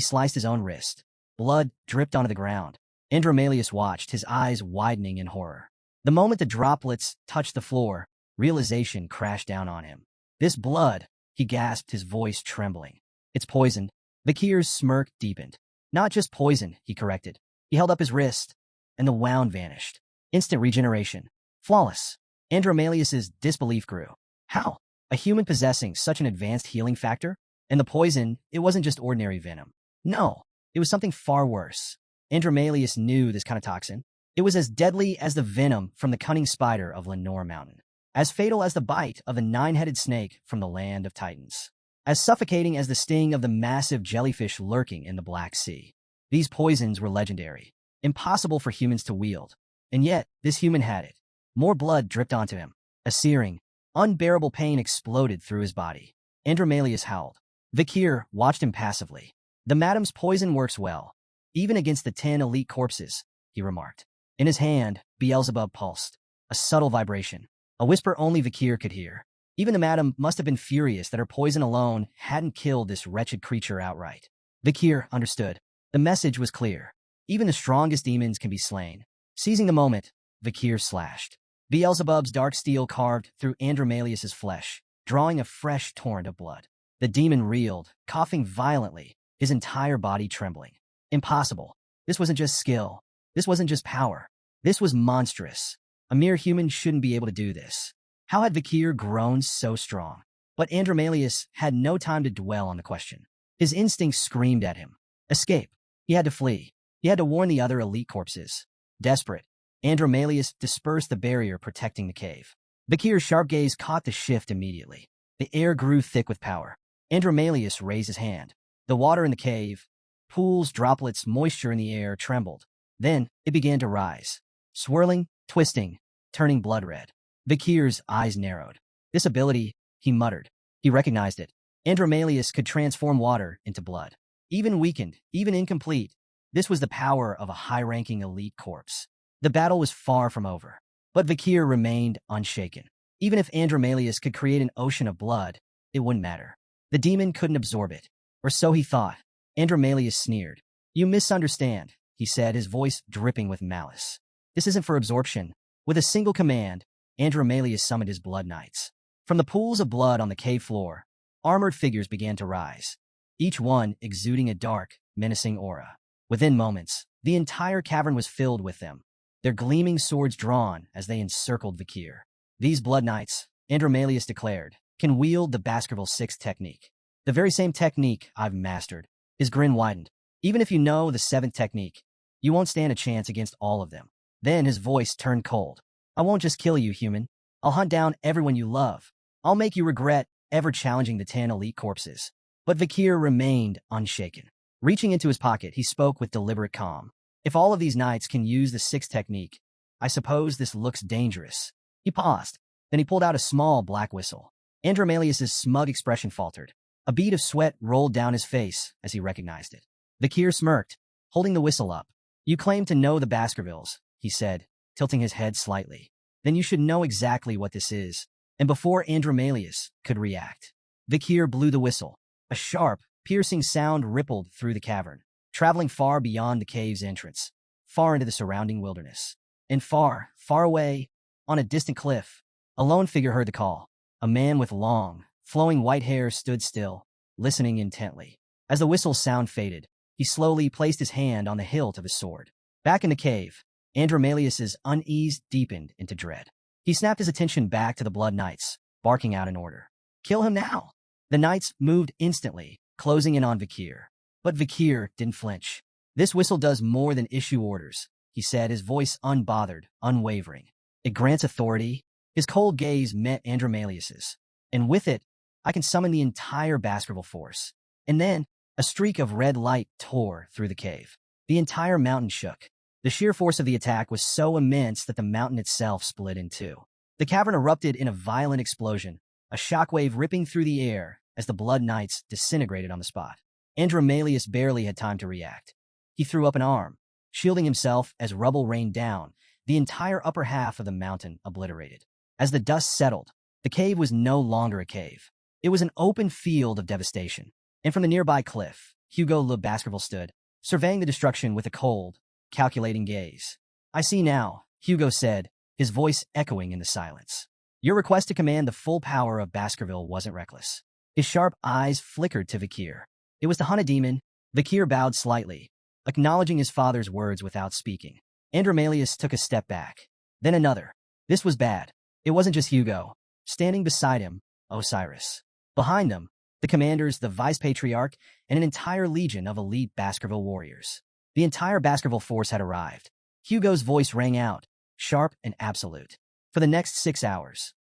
sliced his own wrist. Blood dripped onto the ground. Andromalius watched, his eyes widening in horror. The moment the droplets touched the floor, realization crashed down on him. This blood, he gasped, his voice trembling. It's poisoned. Vakir's smirk deepened. Not just poison, he corrected. He held up his wrist, and the wound vanished. Instant regeneration. Flawless. Andromalius's disbelief grew. How? A human possessing such an advanced healing factor? And the poison, it wasn't just ordinary venom. No, it was something far worse. Andromalius knew this kind of toxin. It was as deadly as the venom from the cunning spider of Lenore Mountain, as fatal as the bite of the 9-headed snake from the land of Titans, as suffocating as the sting of the massive jellyfish lurking in the Black Sea. These poisons were legendary, impossible for humans to wield, and yet this human had it. More blood dripped onto him. A searing, unbearable pain exploded through his body. Andromalius howled. Vakir watched him passively. The madam's poison works well, even against the 10 elite corpses, he remarked. In his hand, Beelzebub pulsed. A subtle vibration, a whisper only Vakir could hear. Even the madam must have been furious that her poison alone hadn't killed this wretched creature outright. Vakir understood. The message was clear. Even the strongest demons can be slain. Seizing the moment, Vakir slashed. Beelzebub's dark steel carved through Andromalius's flesh, drawing a fresh torrent of blood. The demon reeled, coughing violently, his entire body trembling. Impossible. This wasn't just skill. This wasn't just power. This was monstrous. A mere human shouldn't be able to do this. How had Vakir grown so strong? But Andromalius had no time to dwell on the question. His instincts screamed at him. Escape. He had to flee. He had to warn the other elite corpses. Desperate, Andromalius dispersed the barrier protecting the cave. Vakir's sharp gaze caught the shift immediately. The air grew thick with power. Andromalius raised his hand. The water in the cave, pools, droplets, moisture in the air trembled. Then it began to rise, swirling, twisting, turning blood red. Vakir's eyes narrowed. This ability, he muttered. He recognized it. Andromalius could transform water into blood. Even weakened, even incomplete, this was the power of a high-ranking elite corpse. The battle was far from over, but Vakir remained unshaken. Even if Andromalius could create an ocean of blood, it wouldn't matter. The demon couldn't absorb it, or so he thought. Andromalius sneered. You misunderstand, he said, his voice dripping with malice. This isn't for absorption. With a single command, Andromalius summoned his blood knights. From the pools of blood on the cave floor, armored figures began to rise, each one exuding a dark, menacing aura. Within moments, the entire cavern was filled with them, their gleaming swords drawn as they encircled Vakir. These blood knights, Andromalius declared, can wield the Baskerville 6 technique. The very same technique I've mastered. His grin widened. Even if you know the 7th technique, you won't stand a chance against all of them. Then his voice turned cold. I won't just kill you, human. I'll hunt down everyone you love. I'll make you regret ever challenging the 10 elite corpses. But Vakir remained unshaken. Reaching into his pocket, he spoke with deliberate calm. If all of these knights can use the 6th technique, I suppose this looks dangerous. He paused. Then he pulled out a small black whistle. Andromalius's smug expression faltered. A bead of sweat rolled down his face as he recognized it. Vakir smirked, holding the whistle up. You claim to know the Baskervilles, he said, tilting his head slightly. Then you should know exactly what this is. And before Andromalius could react, Vakir blew the whistle. A sharp, piercing sound rippled through the cavern, traveling far beyond the cave's entrance, far into the surrounding wilderness. And far, far away, on a distant cliff, a lone figure heard the call. A man with long, flowing white hair stood still, listening intently. As the whistle sound faded, he slowly placed his hand on the hilt of his sword. Back in the cave, Andromalius's unease deepened into dread. He snapped his attention back to the Blood Knights, barking out an order. Kill him now! The knights moved instantly, closing in on Vakir. But Vakir didn't flinch. This whistle does more than issue orders, he said, his voice unbothered, unwavering. It grants authority. His cold gaze met Andromalius's. And with it, I can summon the entire Baskerville force. And then, a streak of red light tore through the cave. The entire mountain shook. The sheer force of the attack was so immense that the mountain itself split in two. The cavern erupted in a violent explosion, a shockwave ripping through the air as the Blood Knights disintegrated on the spot. Andromalius barely had time to react. He threw up an arm, shielding himself as rubble rained down, the entire upper half of the mountain obliterated. As the dust settled, the cave was no longer a cave. It was an open field of devastation. And from the nearby cliff, Hugo Le Baskerville stood, surveying the destruction with a cold, calculating gaze. I see now, Hugo said, his voice echoing in the silence. Your request to command the full power of Baskerville wasn't reckless. His sharp eyes flickered to Vakir. It was to hunt a demon. Vakir bowed slightly, acknowledging his father's words without speaking. Andromalius took a step back. Then another. This was bad. It wasn't just Hugo. Standing beside him, Osiris. Behind them, the commanders, the vice-patriarch, and an entire legion of elite Baskerville warriors. The entire Baskerville force had arrived. Hugo's voice rang out, sharp and absolute. For the next 6 hours,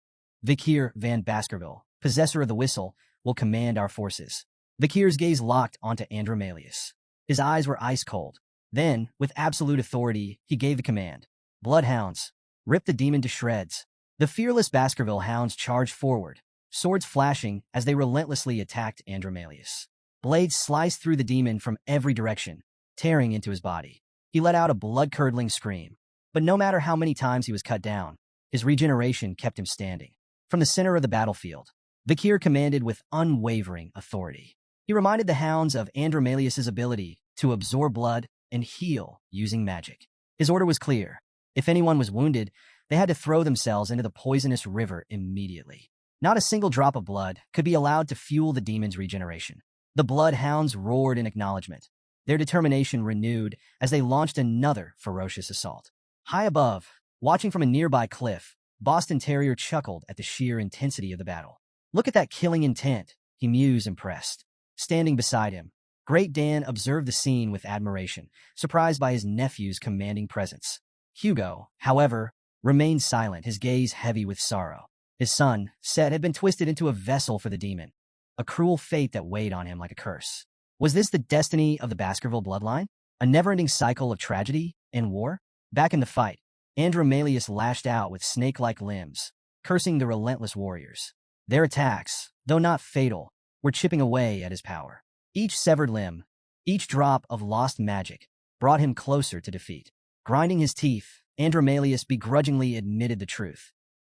Vakir van Baskerville, possessor of the whistle, will command our forces. Vakir's gaze locked onto Andromalius. His eyes were ice-cold. Then, with absolute authority, he gave the command. Bloodhounds, rip the demon to shreds. The fearless Baskerville hounds charged forward, swords flashing as they relentlessly attacked Andromalius. Blades sliced through the demon from every direction, tearing into his body. He let out a blood-curdling scream. But no matter how many times he was cut down, his regeneration kept him standing. From the center of the battlefield, Vakir commanded with unwavering authority. He reminded the hounds of Andromalius's ability to absorb blood and heal using magic. His order was clear. If anyone was wounded, they had to throw themselves into the poisonous river immediately. Not a single drop of blood could be allowed to fuel the demon's regeneration. The bloodhounds roared in acknowledgement, their determination renewed as they launched another ferocious assault. High above, watching from a nearby cliff, Boston Terrier chuckled at the sheer intensity of the battle. "Look at that killing intent," he mused, impressed. Standing beside him, Great Dan observed the scene with admiration, surprised by his nephew's commanding presence. Hugo, however, remained silent, his gaze heavy with sorrow. His son, Set, had been twisted into a vessel for the demon, a cruel fate that weighed on him like a curse. Was this the destiny of the Baskerville bloodline? A never-ending cycle of tragedy and war? Back in the fight, Andromalius lashed out with snake-like limbs, cursing the relentless warriors. Their attacks, though not fatal, were chipping away at his power. Each severed limb, each drop of lost magic, brought him closer to defeat. Grinding his teeth, Andromalius begrudgingly admitted the truth.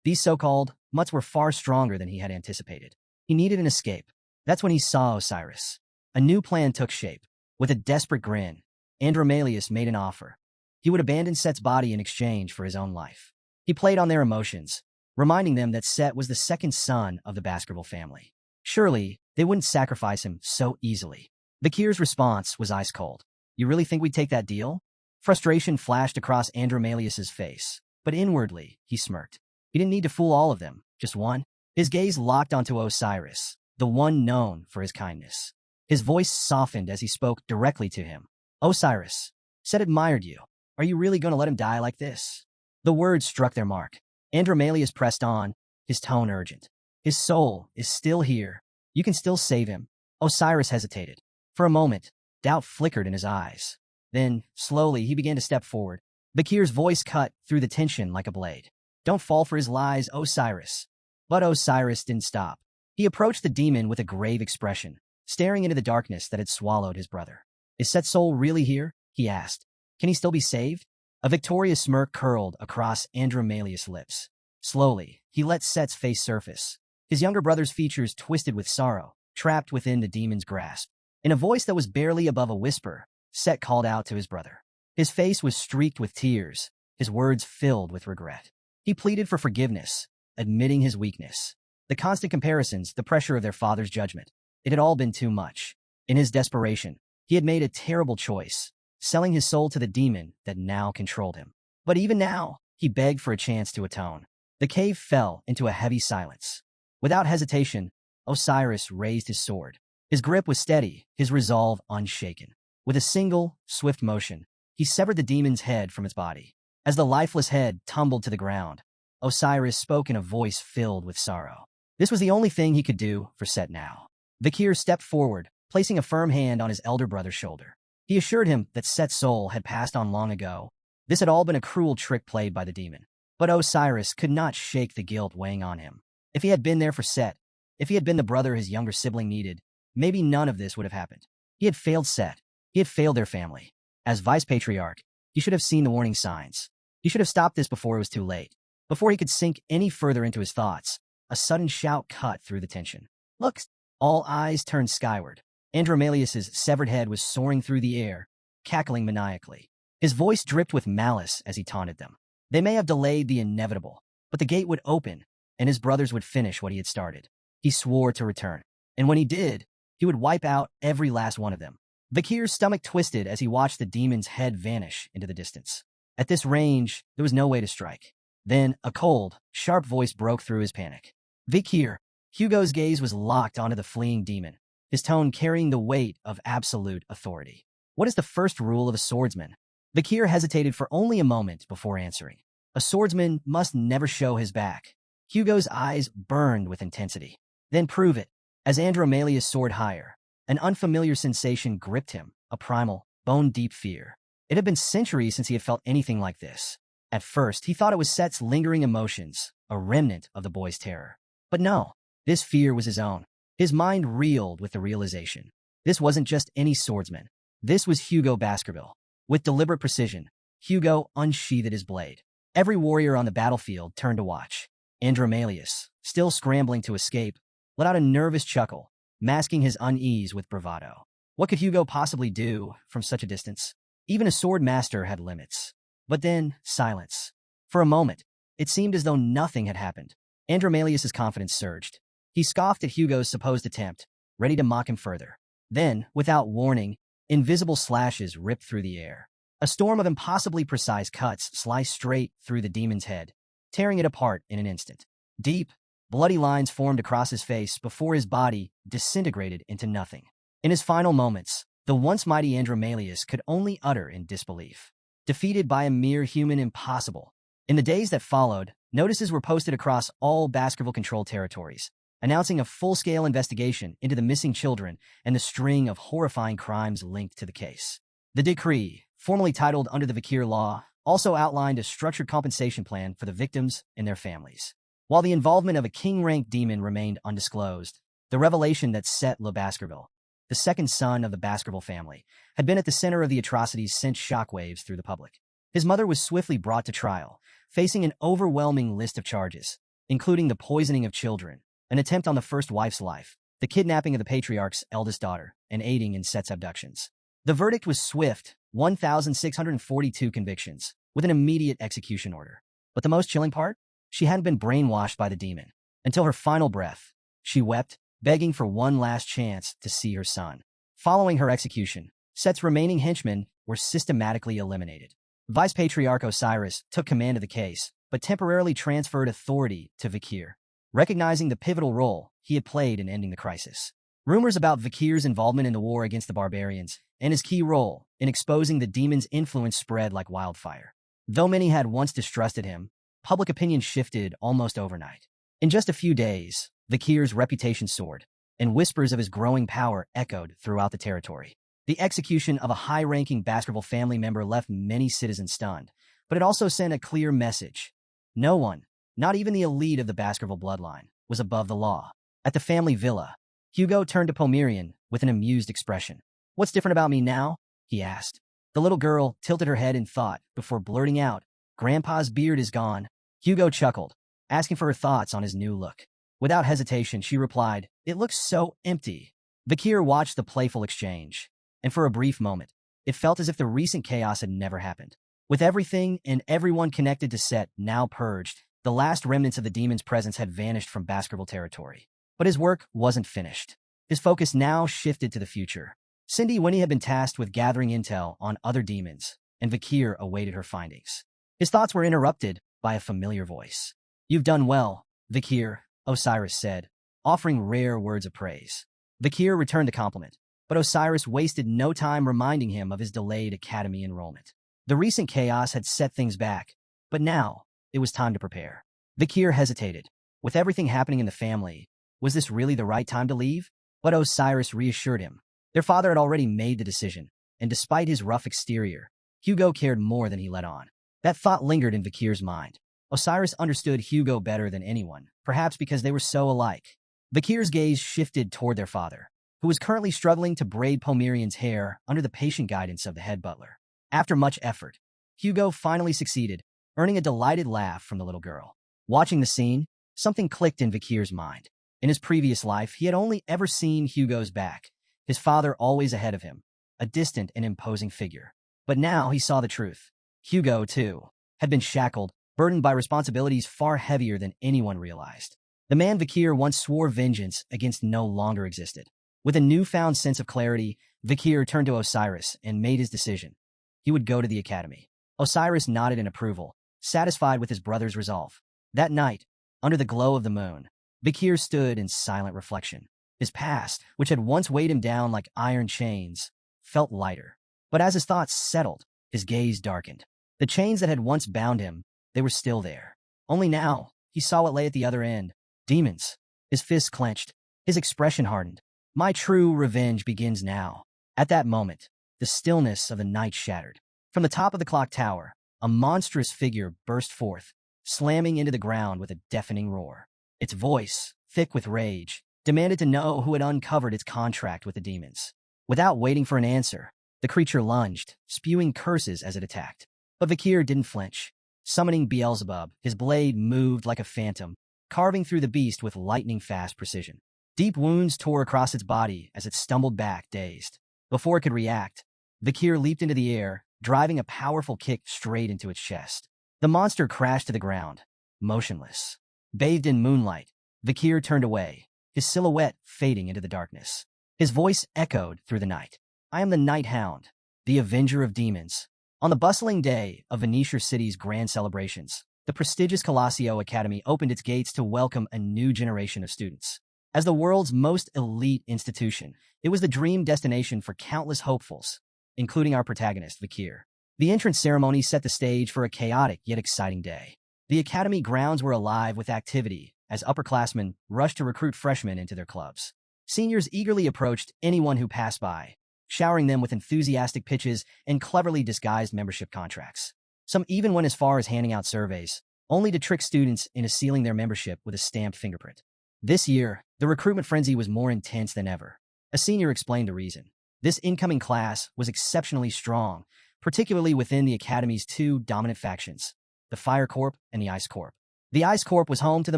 These so-called mutts were far stronger than he had anticipated. He needed an escape. That's when he saw Osiris. A new plan took shape. With a desperate grin, Andromalius made an offer. He would abandon Set's body in exchange for his own life. He played on their emotions, reminding them that Set was the second son of the Baskerville family. Surely, they wouldn't sacrifice him so easily. Vakir's response was ice cold. "You really think we'd take that deal?" Frustration flashed across Andromalius's face, but inwardly, he smirked. He didn't need to fool all of them, just one. His gaze locked onto Osiris, the one known for his kindness. His voice softened as he spoke directly to him. "Osiris, Set admired you. Are you really going to let him die like this?" The words struck their mark. Andromalius pressed on, his tone urgent. "His soul is still here. You can still save him." Osiris hesitated. For a moment, doubt flickered in his eyes. Then, slowly, he began to step forward. Vakir's voice cut through the tension like a blade. "Don't fall for his lies, Osiris." But Osiris didn't stop. He approached the demon with a grave expression, staring into the darkness that had swallowed his brother. "Is Set's soul really here?" he asked. "Can he still be saved?" A victorious smirk curled across Andromalius' lips. Slowly, he let Set's face surface. His younger brother's features twisted with sorrow, trapped within the demon's grasp. In a voice that was barely above a whisper, Set called out to his brother. His face was streaked with tears, his words filled with regret. He pleaded for forgiveness, admitting his weakness. The constant comparisons, the pressure of their father's judgment. It had all been too much. In his desperation, he had made a terrible choice, selling his soul to the demon that now controlled him. But even now, he begged for a chance to atone. The cave fell into a heavy silence. Without hesitation, Osiris raised his sword. His grip was steady, his resolve unshaken. With a single, swift motion, he severed the demon's head from its body. As the lifeless head tumbled to the ground, Osiris spoke in a voice filled with sorrow. This was the only thing he could do for Set now. Vakir stepped forward, placing a firm hand on his elder brother's shoulder. He assured him that Set's soul had passed on long ago. This had all been a cruel trick played by the demon. But Osiris could not shake the guilt weighing on him. If he had been there for Set, if he had been the brother his younger sibling needed, maybe none of this would have happened. He had failed Set. He had failed their family. As vice-patriarch, he should have seen the warning signs. He should have stopped this before it was too late. Before he could sink any further into his thoughts, a sudden shout cut through the tension. "Look!" All eyes turned skyward. Andromalius's severed head was soaring through the air, cackling maniacally. His voice dripped with malice as he taunted them. They may have delayed the inevitable, but the gate would open, and his brothers would finish what he had started. He swore to return. And when he did, he would wipe out every last one of them. Vakir's stomach twisted as he watched the demon's head vanish into the distance. At this range, there was no way to strike. Then, a cold, sharp voice broke through his panic. "Vakir!" Hugo's gaze was locked onto the fleeing demon, his tone carrying the weight of absolute authority. "What is the first rule of a swordsman?" Vakir hesitated for only a moment before answering. "A swordsman must never show his back." Hugo's eyes burned with intensity. "Then prove it." As Andromalius soared higher, an unfamiliar sensation gripped him, a primal, bone-deep fear. It had been centuries since he had felt anything like this. At first, he thought it was Set's lingering emotions, a remnant of the boy's terror. But no, this fear was his own. His mind reeled with the realization. This wasn't just any swordsman. This was Hugo Baskerville. With deliberate precision, Hugo unsheathed his blade. Every warrior on the battlefield turned to watch. Andromalius, still scrambling to escape, let out a nervous chuckle, masking his unease with bravado. What could Hugo possibly do from such a distance? Even a sword master had limits. But then, silence. For a moment, it seemed as though nothing had happened. Andromalius's confidence surged. He scoffed at Hugo's supposed attempt, ready to mock him further. Then, without warning, invisible slashes ripped through the air. A storm of impossibly precise cuts sliced straight through the demon's head, tearing it apart in an instant. Deep, bloody lines formed across his face before his body disintegrated into nothing. In his final moments, the once mighty Andromalius could only utter in disbelief. Defeated by a mere human impossible. In the days that followed, notices were posted across all Baskerville-controlled territories, announcing a full-scale investigation into the missing children and the string of horrifying crimes linked to the case. The decree, formally titled Under the Vakir Law, also outlined a structured compensation plan for the victims and their families. While the involvement of a king-ranked demon remained undisclosed, the revelation that Set Le Baskerville, the second son of the Baskerville family, had been at the center of the atrocities sent shockwaves through the public. His mother was swiftly brought to trial, facing an overwhelming list of charges, including the poisoning of children, an attempt on the first wife's life, the kidnapping of the patriarch's eldest daughter, and aiding in Set's abductions. The verdict was swift, 1,642 convictions, with an immediate execution order. But the most chilling part? She hadn't been brainwashed by the demon. Until her final breath, she wept, begging for one last chance to see her son. Following her execution, Set's remaining henchmen were systematically eliminated. Vice Patriarch Osiris took command of the case, but temporarily transferred authority to Vakir, recognizing the pivotal role he had played in ending the crisis. Rumors about Vakir's involvement in the war against the barbarians and his key role in exposing the demon's influence spread like wildfire. Though many had once distrusted him, public opinion shifted almost overnight. In just a few days, Vakir's reputation soared, and whispers of his growing power echoed throughout the territory. The execution of a high-ranking Baskerville family member left many citizens stunned, but it also sent a clear message. No one, not even the elite of the Baskerville bloodline, was above the law. At the family villa, Hugo turned to Homerian with an amused expression. "What's different about me now?" he asked. The little girl tilted her head in thought before blurting out, "Grandpa's beard is gone." Hugo chuckled, asking for her thoughts on his new look. Without hesitation, she replied, "It looks so empty." Vakir watched the playful exchange, and for a brief moment, it felt as if the recent chaos had never happened. With everything and everyone connected to Set now purged, the last remnants of the demon's presence had vanished from Baskerville territory. But his work wasn't finished. His focus now shifted to the future. Cindy Winnie had been tasked with gathering intel on other demons, and Vakir awaited her findings. His thoughts were interrupted by a familiar voice. "You've done well, Vakir," Osiris said, offering rare words of praise. Vakir returned the compliment, but Osiris wasted no time reminding him of his delayed academy enrollment. The recent chaos had set things back, but now it was time to prepare. Vakir hesitated. With everything happening in the family, was this really the right time to leave? But Osiris reassured him. Their father had already made the decision, and despite his rough exterior, Hugo cared more than he let on. That thought lingered in Vakir's mind. Osiris understood Hugo better than anyone, perhaps because they were so alike. Vakir's gaze shifted toward their father, who was currently struggling to braid Pomerian's hair under the patient guidance of the head butler. After much effort, Hugo finally succeeded, earning a delighted laugh from the little girl. Watching the scene, something clicked in Vakir's mind. In his previous life, he had only ever seen Hugo's back, his father always ahead of him, a distant and imposing figure. But now he saw the truth. Hugo, too, had been shackled, burdened by responsibilities far heavier than anyone realized. The man Vakir once swore vengeance against no longer existed. With a newfound sense of clarity, Vakir turned to Osiris and made his decision. He would go to the academy. Osiris nodded in approval, satisfied with his brother's resolve. That night, under the glow of the moon, Vakir stood in silent reflection. His past, which had once weighed him down like iron chains, felt lighter. But as his thoughts settled, his gaze darkened. The chains that had once bound him, they were still there. Only now, he saw what lay at the other end. Demons. His fists clenched. His expression hardened. "My true revenge begins now." At that moment, the stillness of the night shattered. From the top of the clock tower, a monstrous figure burst forth, slamming into the ground with a deafening roar. Its voice, thick with rage, demanded to know who had uncovered its contract with the demons. Without waiting for an answer, the creature lunged, spewing curses as it attacked. But Vakir didn't flinch. Summoning Beelzebub, his blade moved like a phantom, carving through the beast with lightning-fast precision. Deep wounds tore across its body as it stumbled back, dazed. Before it could react, Vakir leaped into the air, driving a powerful kick straight into its chest. The monster crashed to the ground, motionless. Bathed in moonlight, Vakir turned away, his silhouette fading into the darkness. His voice echoed through the night. I am the Night Hound, the Avenger of Demons. On the bustling day of Venetia City's grand celebrations, the prestigious Coliseum Academy opened its gates to welcome a new generation of students. As the world's most elite institution, it was the dream destination for countless hopefuls, including our protagonist, Vakir. The entrance ceremony set the stage for a chaotic yet exciting day. The academy grounds were alive with activity as upperclassmen rushed to recruit freshmen into their clubs. Seniors eagerly approached anyone who passed by, showering them with enthusiastic pitches and cleverly disguised membership contracts. Some even went as far as handing out surveys, only to trick students into sealing their membership with a stamped fingerprint. This year, the recruitment frenzy was more intense than ever. A senior explained the reason. This incoming class was exceptionally strong, particularly within the Academy's two dominant factions, the Fire Corps and the Ice Corps. The Ice Corps was home to the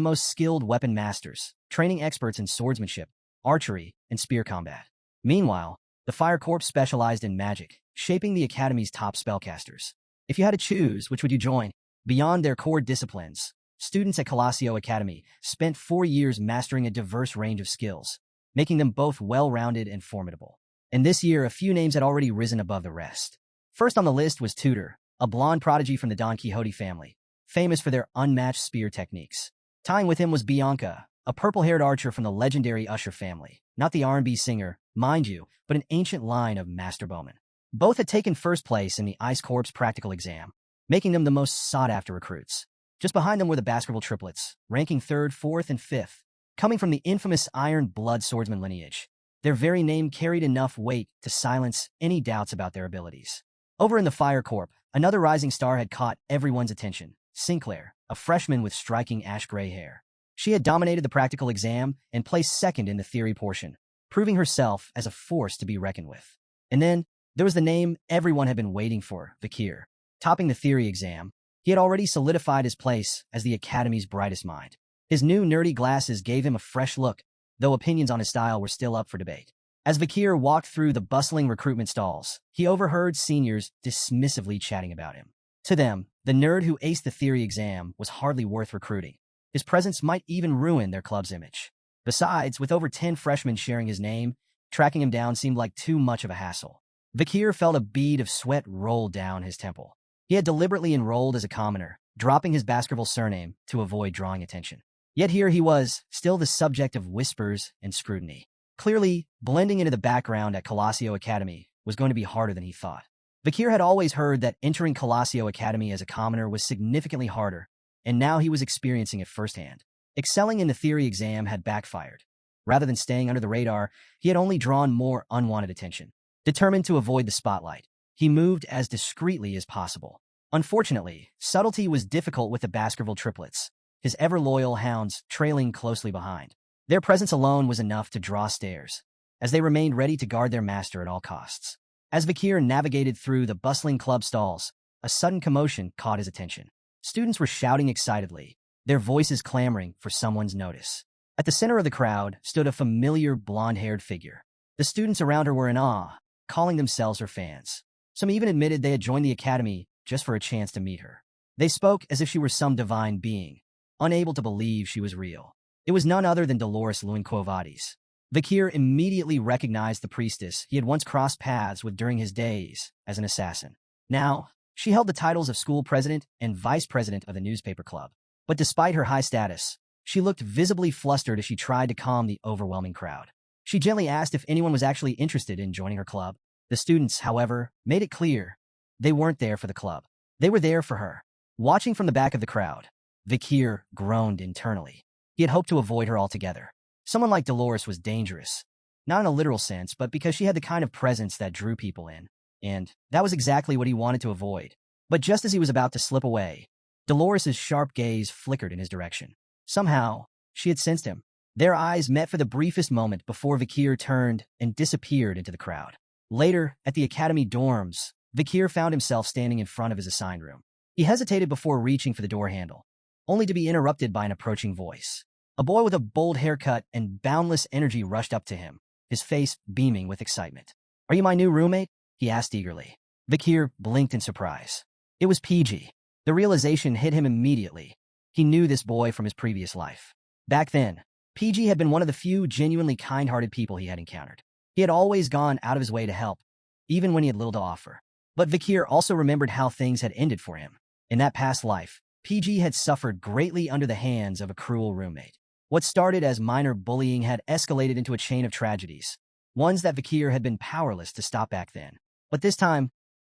most skilled weapon masters, training experts in swordsmanship, archery, and spear combat. Meanwhile, the Fire Corps specialized in magic, shaping the Academy's top spellcasters. If you had to choose, which would you join? Beyond their core disciplines, students at Coliseum Academy spent 4 years mastering a diverse range of skills, making them both well-rounded and formidable. And this year, a few names had already risen above the rest. First on the list was Tutor, a blonde prodigy from the Don Quixote family, famous for their unmatched spear techniques. Tying with him was Bianca, a purple-haired archer from the legendary Usher family, not the R&B singer, mind you, but an ancient line of master bowmen. Both had taken first place in the Ice Corps practical exam, making them the most sought-after recruits. Just behind them were the Baskerville triplets, ranking 3rd, 4th, and 5th, coming from the infamous Iron Blood swordsman lineage. Their very name carried enough weight to silence any doubts about their abilities. Over in the Fire Corps, another rising star had caught everyone's attention, Sinclair, a freshman with striking ash-gray hair. She had dominated the practical exam and placed second in the theory portion, proving herself as a force to be reckoned with. And then, there was the name everyone had been waiting for, Vakir. Topping the theory exam, he had already solidified his place as the Academy's brightest mind. His new nerdy glasses gave him a fresh look, though opinions on his style were still up for debate. As Vakir walked through the bustling recruitment stalls, he overheard seniors dismissively chatting about him. To them, the nerd who aced the theory exam was hardly worth recruiting. His presence might even ruin their club's image. Besides, with over 10 freshmen sharing his name, tracking him down seemed like too much of a hassle. Vakir felt a bead of sweat roll down his temple. He had deliberately enrolled as a commoner, dropping his Baskerville surname to avoid drawing attention. Yet here he was, still the subject of whispers and scrutiny. Clearly, blending into the background at Coliseum Academy was going to be harder than he thought. Vakir had always heard that entering Coliseum Academy as a commoner was significantly harder, and now he was experiencing it firsthand. Excelling in the theory exam had backfired. Rather than staying under the radar, he had only drawn more unwanted attention. Determined to avoid the spotlight, he moved as discreetly as possible. Unfortunately, subtlety was difficult with the Baskerville triplets, his ever-loyal hounds trailing closely behind. Their presence alone was enough to draw stares, as they remained ready to guard their master at all costs. As Vakir navigated through the bustling club stalls, a sudden commotion caught his attention. Students were shouting excitedly, their voices clamoring for someone's notice. At the center of the crowd stood a familiar blonde-haired figure. The students around her were in awe, calling themselves her fans. Some even admitted they had joined the academy just for a chance to meet her. They spoke as if she were some divine being, unable to believe she was real. It was none other than Dolores Luinquovadis. Vakir immediately recognized the priestess he had once crossed paths with during his days as an assassin. Now, she held the titles of school president and vice president of the newspaper club. But despite her high status, she looked visibly flustered as she tried to calm the overwhelming crowd. She gently asked if anyone was actually interested in joining her club. The students, however, made it clear they weren't there for the club. They were there for her. Watching from the back of the crowd, Vakir groaned internally. He had hoped to avoid her altogether. Someone like Dolores was dangerous, not in a literal sense, but because she had the kind of presence that drew people in. And that was exactly what he wanted to avoid. But just as he was about to slip away, Dolores's sharp gaze flickered in his direction. Somehow, she had sensed him. Their eyes met for the briefest moment before Vakir turned and disappeared into the crowd. Later, at the academy dorms, Vakir found himself standing in front of his assigned room. He hesitated before reaching for the door handle. only to be interrupted by an approaching voice. A boy with a bold haircut and boundless energy rushed up to him, his face beaming with excitement. "Are you my new roommate?" he asked eagerly. Vakir blinked in surprise. It was PG. The realization hit him immediately. He knew this boy from his previous life. Back then, PG had been one of the few genuinely kind-hearted people he had encountered. He had always gone out of his way to help, even when he had little to offer. But Vakir also remembered how things had ended for him. In that past life, PG had suffered greatly under the hands of a cruel roommate. What started as minor bullying had escalated into a chain of tragedies, ones that Vakir had been powerless to stop back then. But this time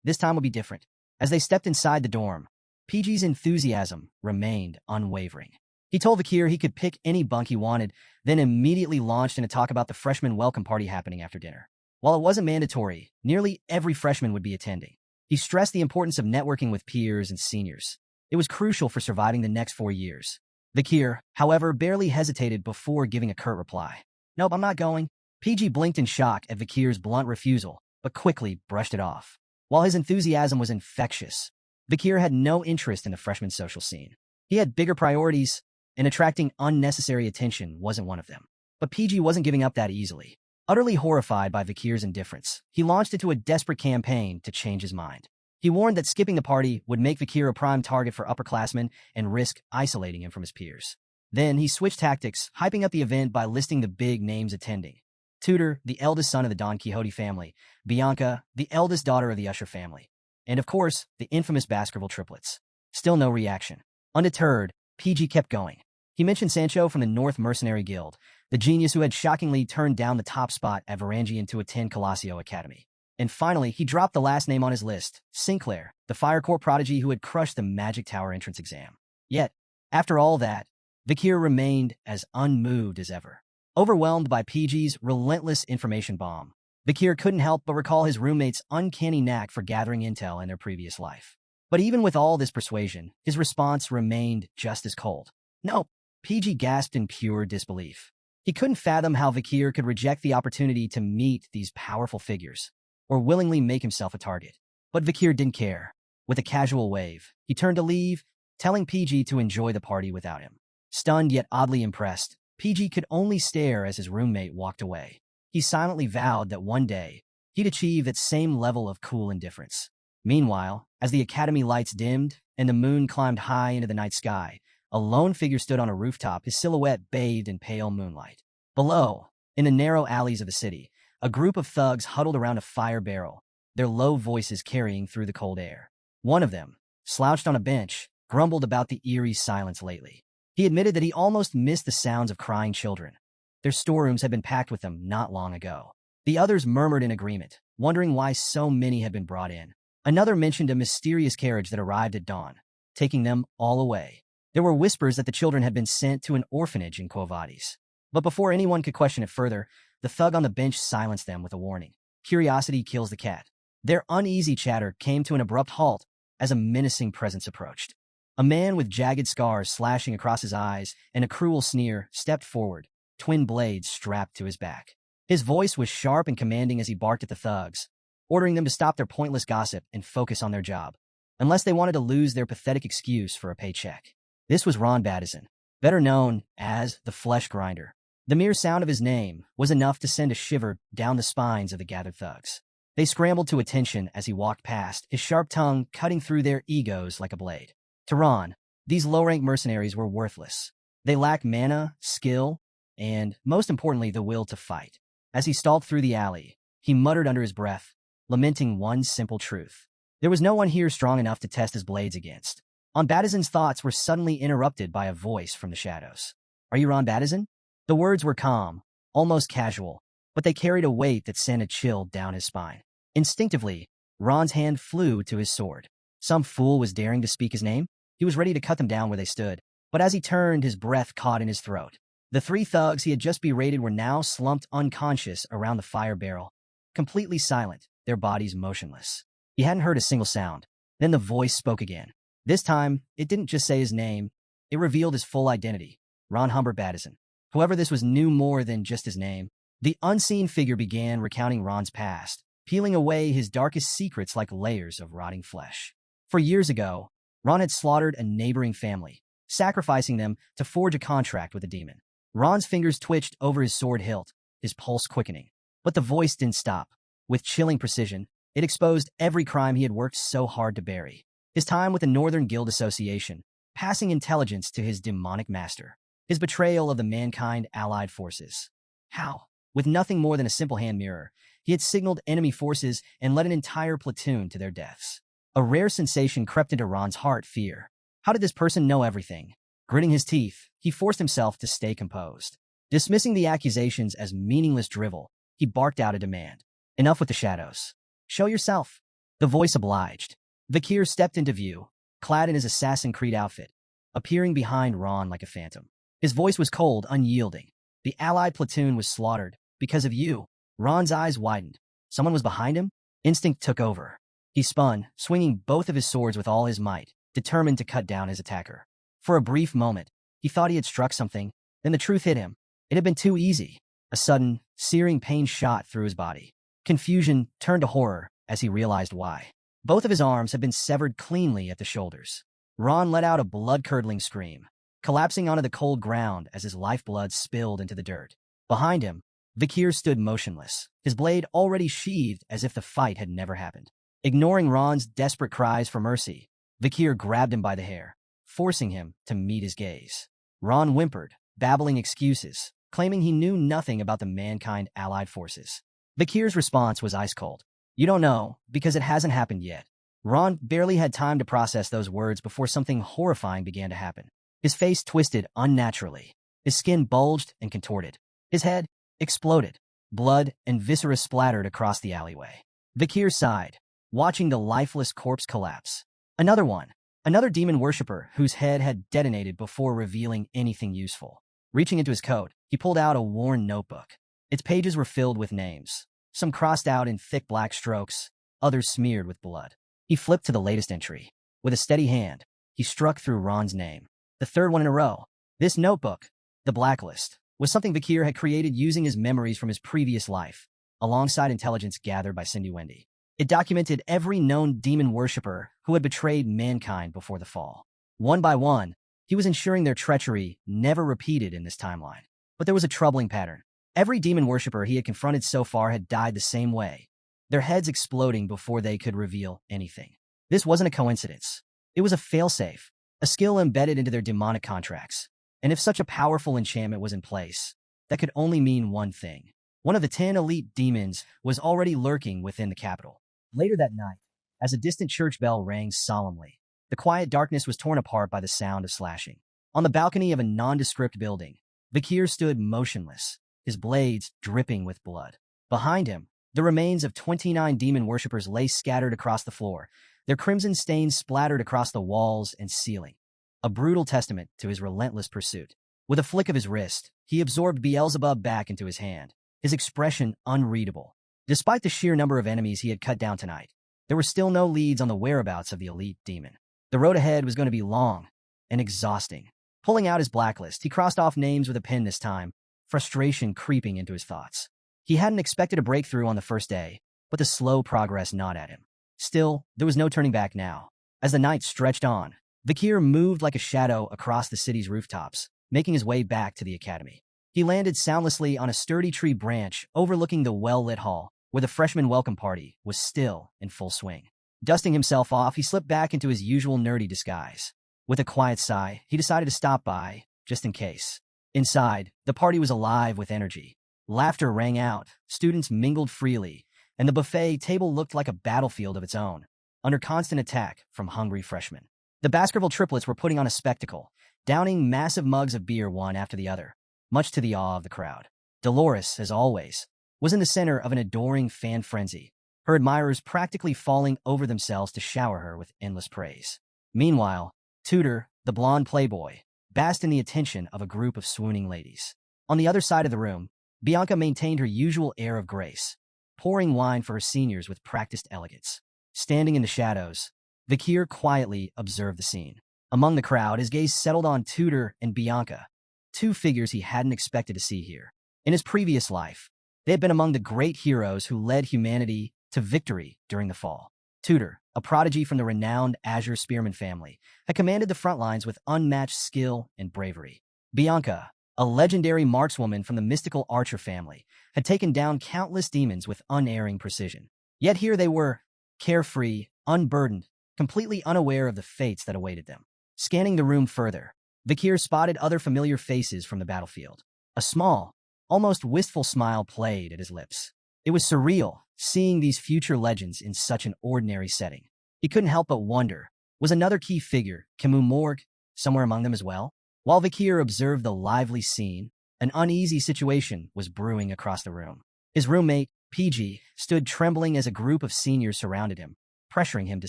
would be different. As they stepped inside the dorm, PG's enthusiasm remained unwavering. He told Vakir he could pick any bunk he wanted, then immediately launched into talk about the freshman welcome party happening after dinner. While it wasn't mandatory, nearly every freshman would be attending. He stressed the importance of networking with peers and seniors. It was crucial for surviving the next 4 years. Vakir, however, barely hesitated before giving a curt reply. "Nope, I'm not going." PG blinked in shock at Vakir's blunt refusal, but quickly brushed it off. While his enthusiasm was infectious, Vakir had no interest in the freshman social scene. He had bigger priorities, and attracting unnecessary attention wasn't one of them. But PG wasn't giving up that easily. Utterly horrified by Vakir's indifference, he launched into a desperate campaign to change his mind. He warned that skipping the party would make Vakir a prime target for upperclassmen and risk isolating him from his peers. Then he switched tactics, hyping up the event by listing the big names attending. Tudor, the eldest son of the Don Quixote family, Bianca, the eldest daughter of the Usher family, and of course, the infamous Baskerville triplets. Still no reaction. Undeterred, PG kept going. He mentioned Sancho from the North Mercenary Guild, the genius who had shockingly turned down the top spot at Varangian to attend Coliseum Academy. And finally, he dropped the last name on his list, Sinclair, the Fire Corps prodigy who had crushed the Magic Tower entrance exam. Yet, after all that, Vakir remained as unmoved as ever. Overwhelmed by PG's relentless information bomb, Vakir couldn't help but recall his roommate's uncanny knack for gathering intel in their previous life. But even with all this persuasion, his response remained just as cold. "No," PG gasped in pure disbelief. He couldn't fathom how Vakir could reject the opportunity to meet these powerful figures, or willingly make himself a target. But Vakir didn't care. With a casual wave, he turned to leave, telling PG to enjoy the party without him. Stunned yet oddly impressed, PG could only stare as his roommate walked away. He silently vowed that one day, he'd achieve that same level of cool indifference. Meanwhile, as the academy lights dimmed and the moon climbed high into the night sky, a lone figure stood on a rooftop, his silhouette bathed in pale moonlight. Below, in the narrow alleys of the city, a group of thugs huddled around a fire barrel, their low voices carrying through the cold air. One of them, slouched on a bench, grumbled about the eerie silence lately. He admitted that he almost missed the sounds of crying children. Their storerooms had been packed with them not long ago. The others murmured in agreement, wondering why so many had been brought in. Another mentioned a mysterious carriage that arrived at dawn, taking them all away. There were whispers that the children had been sent to an orphanage in Quo Vadis. But before anyone could question it further, the thug on the bench silenced them with a warning. Curiosity kills the cat. Their uneasy chatter came to an abrupt halt as a menacing presence approached. A man with jagged scars slashing across his eyes and a cruel sneer stepped forward, twin blades strapped to his back. His voice was sharp and commanding as he barked at the thugs, ordering them to stop their pointless gossip and focus on their job, unless they wanted to lose their pathetic excuse for a paycheck. This was Ron Battison, better known as the Flesh Grinder. The mere sound of his name was enough to send a shiver down the spines of the gathered thugs. They scrambled to attention as he walked past, his sharp tongue cutting through their egos like a blade. To Ron, these low-rank mercenaries were worthless. They lacked mana, skill, and, most importantly, the will to fight. As he stalked through the alley, he muttered under his breath, lamenting one simple truth. There was no one here strong enough to test his blades against. Battison's thoughts were suddenly interrupted by a voice from the shadows. "Are you Ron Battison?" The words were calm, almost casual, but they carried a weight that sent a chill down his spine. Instinctively, Ron's hand flew to his sword. Some fool was daring to speak his name? He was ready to cut them down where they stood, but as he turned, his breath caught in his throat. The 3 thugs he had just berated were now slumped unconscious around the fire barrel, completely silent, their bodies motionless. He hadn't heard a single sound. Then the voice spoke again. This time, it didn't just say his name, it revealed his full identity, Ron Humbert Battison. However, this was knew more than just his name. The unseen figure began recounting Ron's past, peeling away his darkest secrets like layers of rotting flesh. For years ago, Ron had slaughtered a neighboring family, sacrificing them to forge a contract with the demon. Ron's fingers twitched over his sword hilt, his pulse quickening. But the voice didn't stop. With chilling precision, it exposed every crime he had worked so hard to bury. His time with the Northern Guild Association, passing intelligence to his demonic master. His betrayal of the mankind allied forces. How? With nothing more than a simple hand mirror, he had signaled enemy forces and led an entire platoon to their deaths. A rare sensation crept into Ron's heart, fear. How did this person know everything? Gritting his teeth, he forced himself to stay composed. Dismissing the accusations as meaningless drivel, he barked out a demand. Enough with the shadows. Show yourself. The voice obliged. Vakir stepped into view, clad in his Assassin's Creed outfit, appearing behind Ron like a phantom. His voice was cold, unyielding. The allied platoon was slaughtered. Because of you. Ron's eyes widened. Someone was behind him? Instinct took over. He spun, swinging both of his swords with all his might, determined to cut down his attacker. For a brief moment, he thought he had struck something, then the truth hit him. It had been too easy. A sudden, searing pain shot through his body. Confusion turned to horror as he realized why. Both of his arms had been severed cleanly at the shoulders. Ron let out a blood-curdling scream, collapsing onto the cold ground as his lifeblood spilled into the dirt. Behind him, Vakir stood motionless, his blade already sheathed as if the fight had never happened. Ignoring Ron's desperate cries for mercy, Vakir grabbed him by the hair, forcing him to meet his gaze. Ron whimpered, babbling excuses, claiming he knew nothing about the mankind allied forces. Vakir's response was ice cold. You don't know, because it hasn't happened yet. Ron barely had time to process those words before something horrifying began to happen. His face twisted unnaturally. His skin bulged and contorted. His head exploded. Blood and viscera splattered across the alleyway. Vakir sighed, watching the lifeless corpse collapse. Another one. Another demon worshipper whose head had detonated before revealing anything useful. Reaching into his coat, he pulled out a worn notebook. Its pages were filled with names, some crossed out in thick black strokes, others smeared with blood. He flipped to the latest entry. With a steady hand, he struck through Ron's name. The third one in a row. This notebook, the blacklist, was something Vakir had created using his memories from his previous life, alongside intelligence gathered by Cindy Wendy. It documented every known demon worshipper who had betrayed mankind before the fall. One by one, he was ensuring their treachery never repeated in this timeline. But there was a troubling pattern. Every demon worshipper he had confronted so far had died the same way, their heads exploding before they could reveal anything. This wasn't a coincidence. It was a failsafe, a skill embedded into their demonic contracts. And if such a powerful enchantment was in place, that could only mean one thing. One of the 10 elite demons was already lurking within the capital. Later that night, as a distant church bell rang solemnly, the quiet darkness was torn apart by the sound of slashing. On the balcony of a nondescript building, Vakir stood motionless, his blades dripping with blood. Behind him, the remains of 29 demon worshippers lay scattered across the floor, their crimson stains splattered across the walls and ceiling. A brutal testament to his relentless pursuit. With a flick of his wrist, he absorbed Beelzebub back into his hand, his expression unreadable. Despite the sheer number of enemies he had cut down tonight, there were still no leads on the whereabouts of the elite demon. The road ahead was going to be long and exhausting. Pulling out his blacklist, he crossed off names with a pen this time, frustration creeping into his thoughts. He hadn't expected a breakthrough on the first day, but the slow progress gnawed at him. Still, there was no turning back now. As the night stretched on, Vakir moved like a shadow across the city's rooftops, making his way back to the academy. He landed soundlessly on a sturdy tree branch overlooking the well-lit hall, where the freshman welcome party was still in full swing. Dusting himself off, he slipped back into his usual nerdy disguise. With a quiet sigh, he decided to stop by, just in case. Inside, the party was alive with energy. Laughter rang out, students mingled freely, and the buffet table looked like a battlefield of its own, under constant attack from hungry freshmen. The Baskerville triplets were putting on a spectacle, downing massive mugs of beer one after the other, much to the awe of the crowd. Dolores, as always, was in the center of an adoring fan frenzy, her admirers practically falling over themselves to shower her with endless praise. Meanwhile, Tudor, the blonde playboy, basked in the attention of a group of swooning ladies. On the other side of the room, Bianca maintained her usual air of grace, pouring wine for her seniors with practiced elegance. Standing in the shadows, Vakir quietly observed the scene. Among the crowd, his gaze settled on Tudor and Bianca, two figures he hadn't expected to see here. In his previous life, they had been among the great heroes who led humanity to victory during the fall. Tudor, a prodigy from the renowned Azure Spearman family, had commanded the front lines with unmatched skill and bravery. Bianca, a legendary markswoman from the mystical Archer family, had taken down countless demons with unerring precision. Yet here they were, carefree, unburdened, completely unaware of the fates that awaited them. Scanning the room further, Vakir spotted other familiar faces from the battlefield. A small, almost wistful smile played at his lips. It was surreal, seeing these future legends in such an ordinary setting. He couldn't help but wonder, was another key figure, Morg, somewhere among them as well? While Vakir observed the lively scene, an uneasy situation was brewing across the room. His roommate, PG, stood trembling as a group of seniors surrounded him, pressuring him to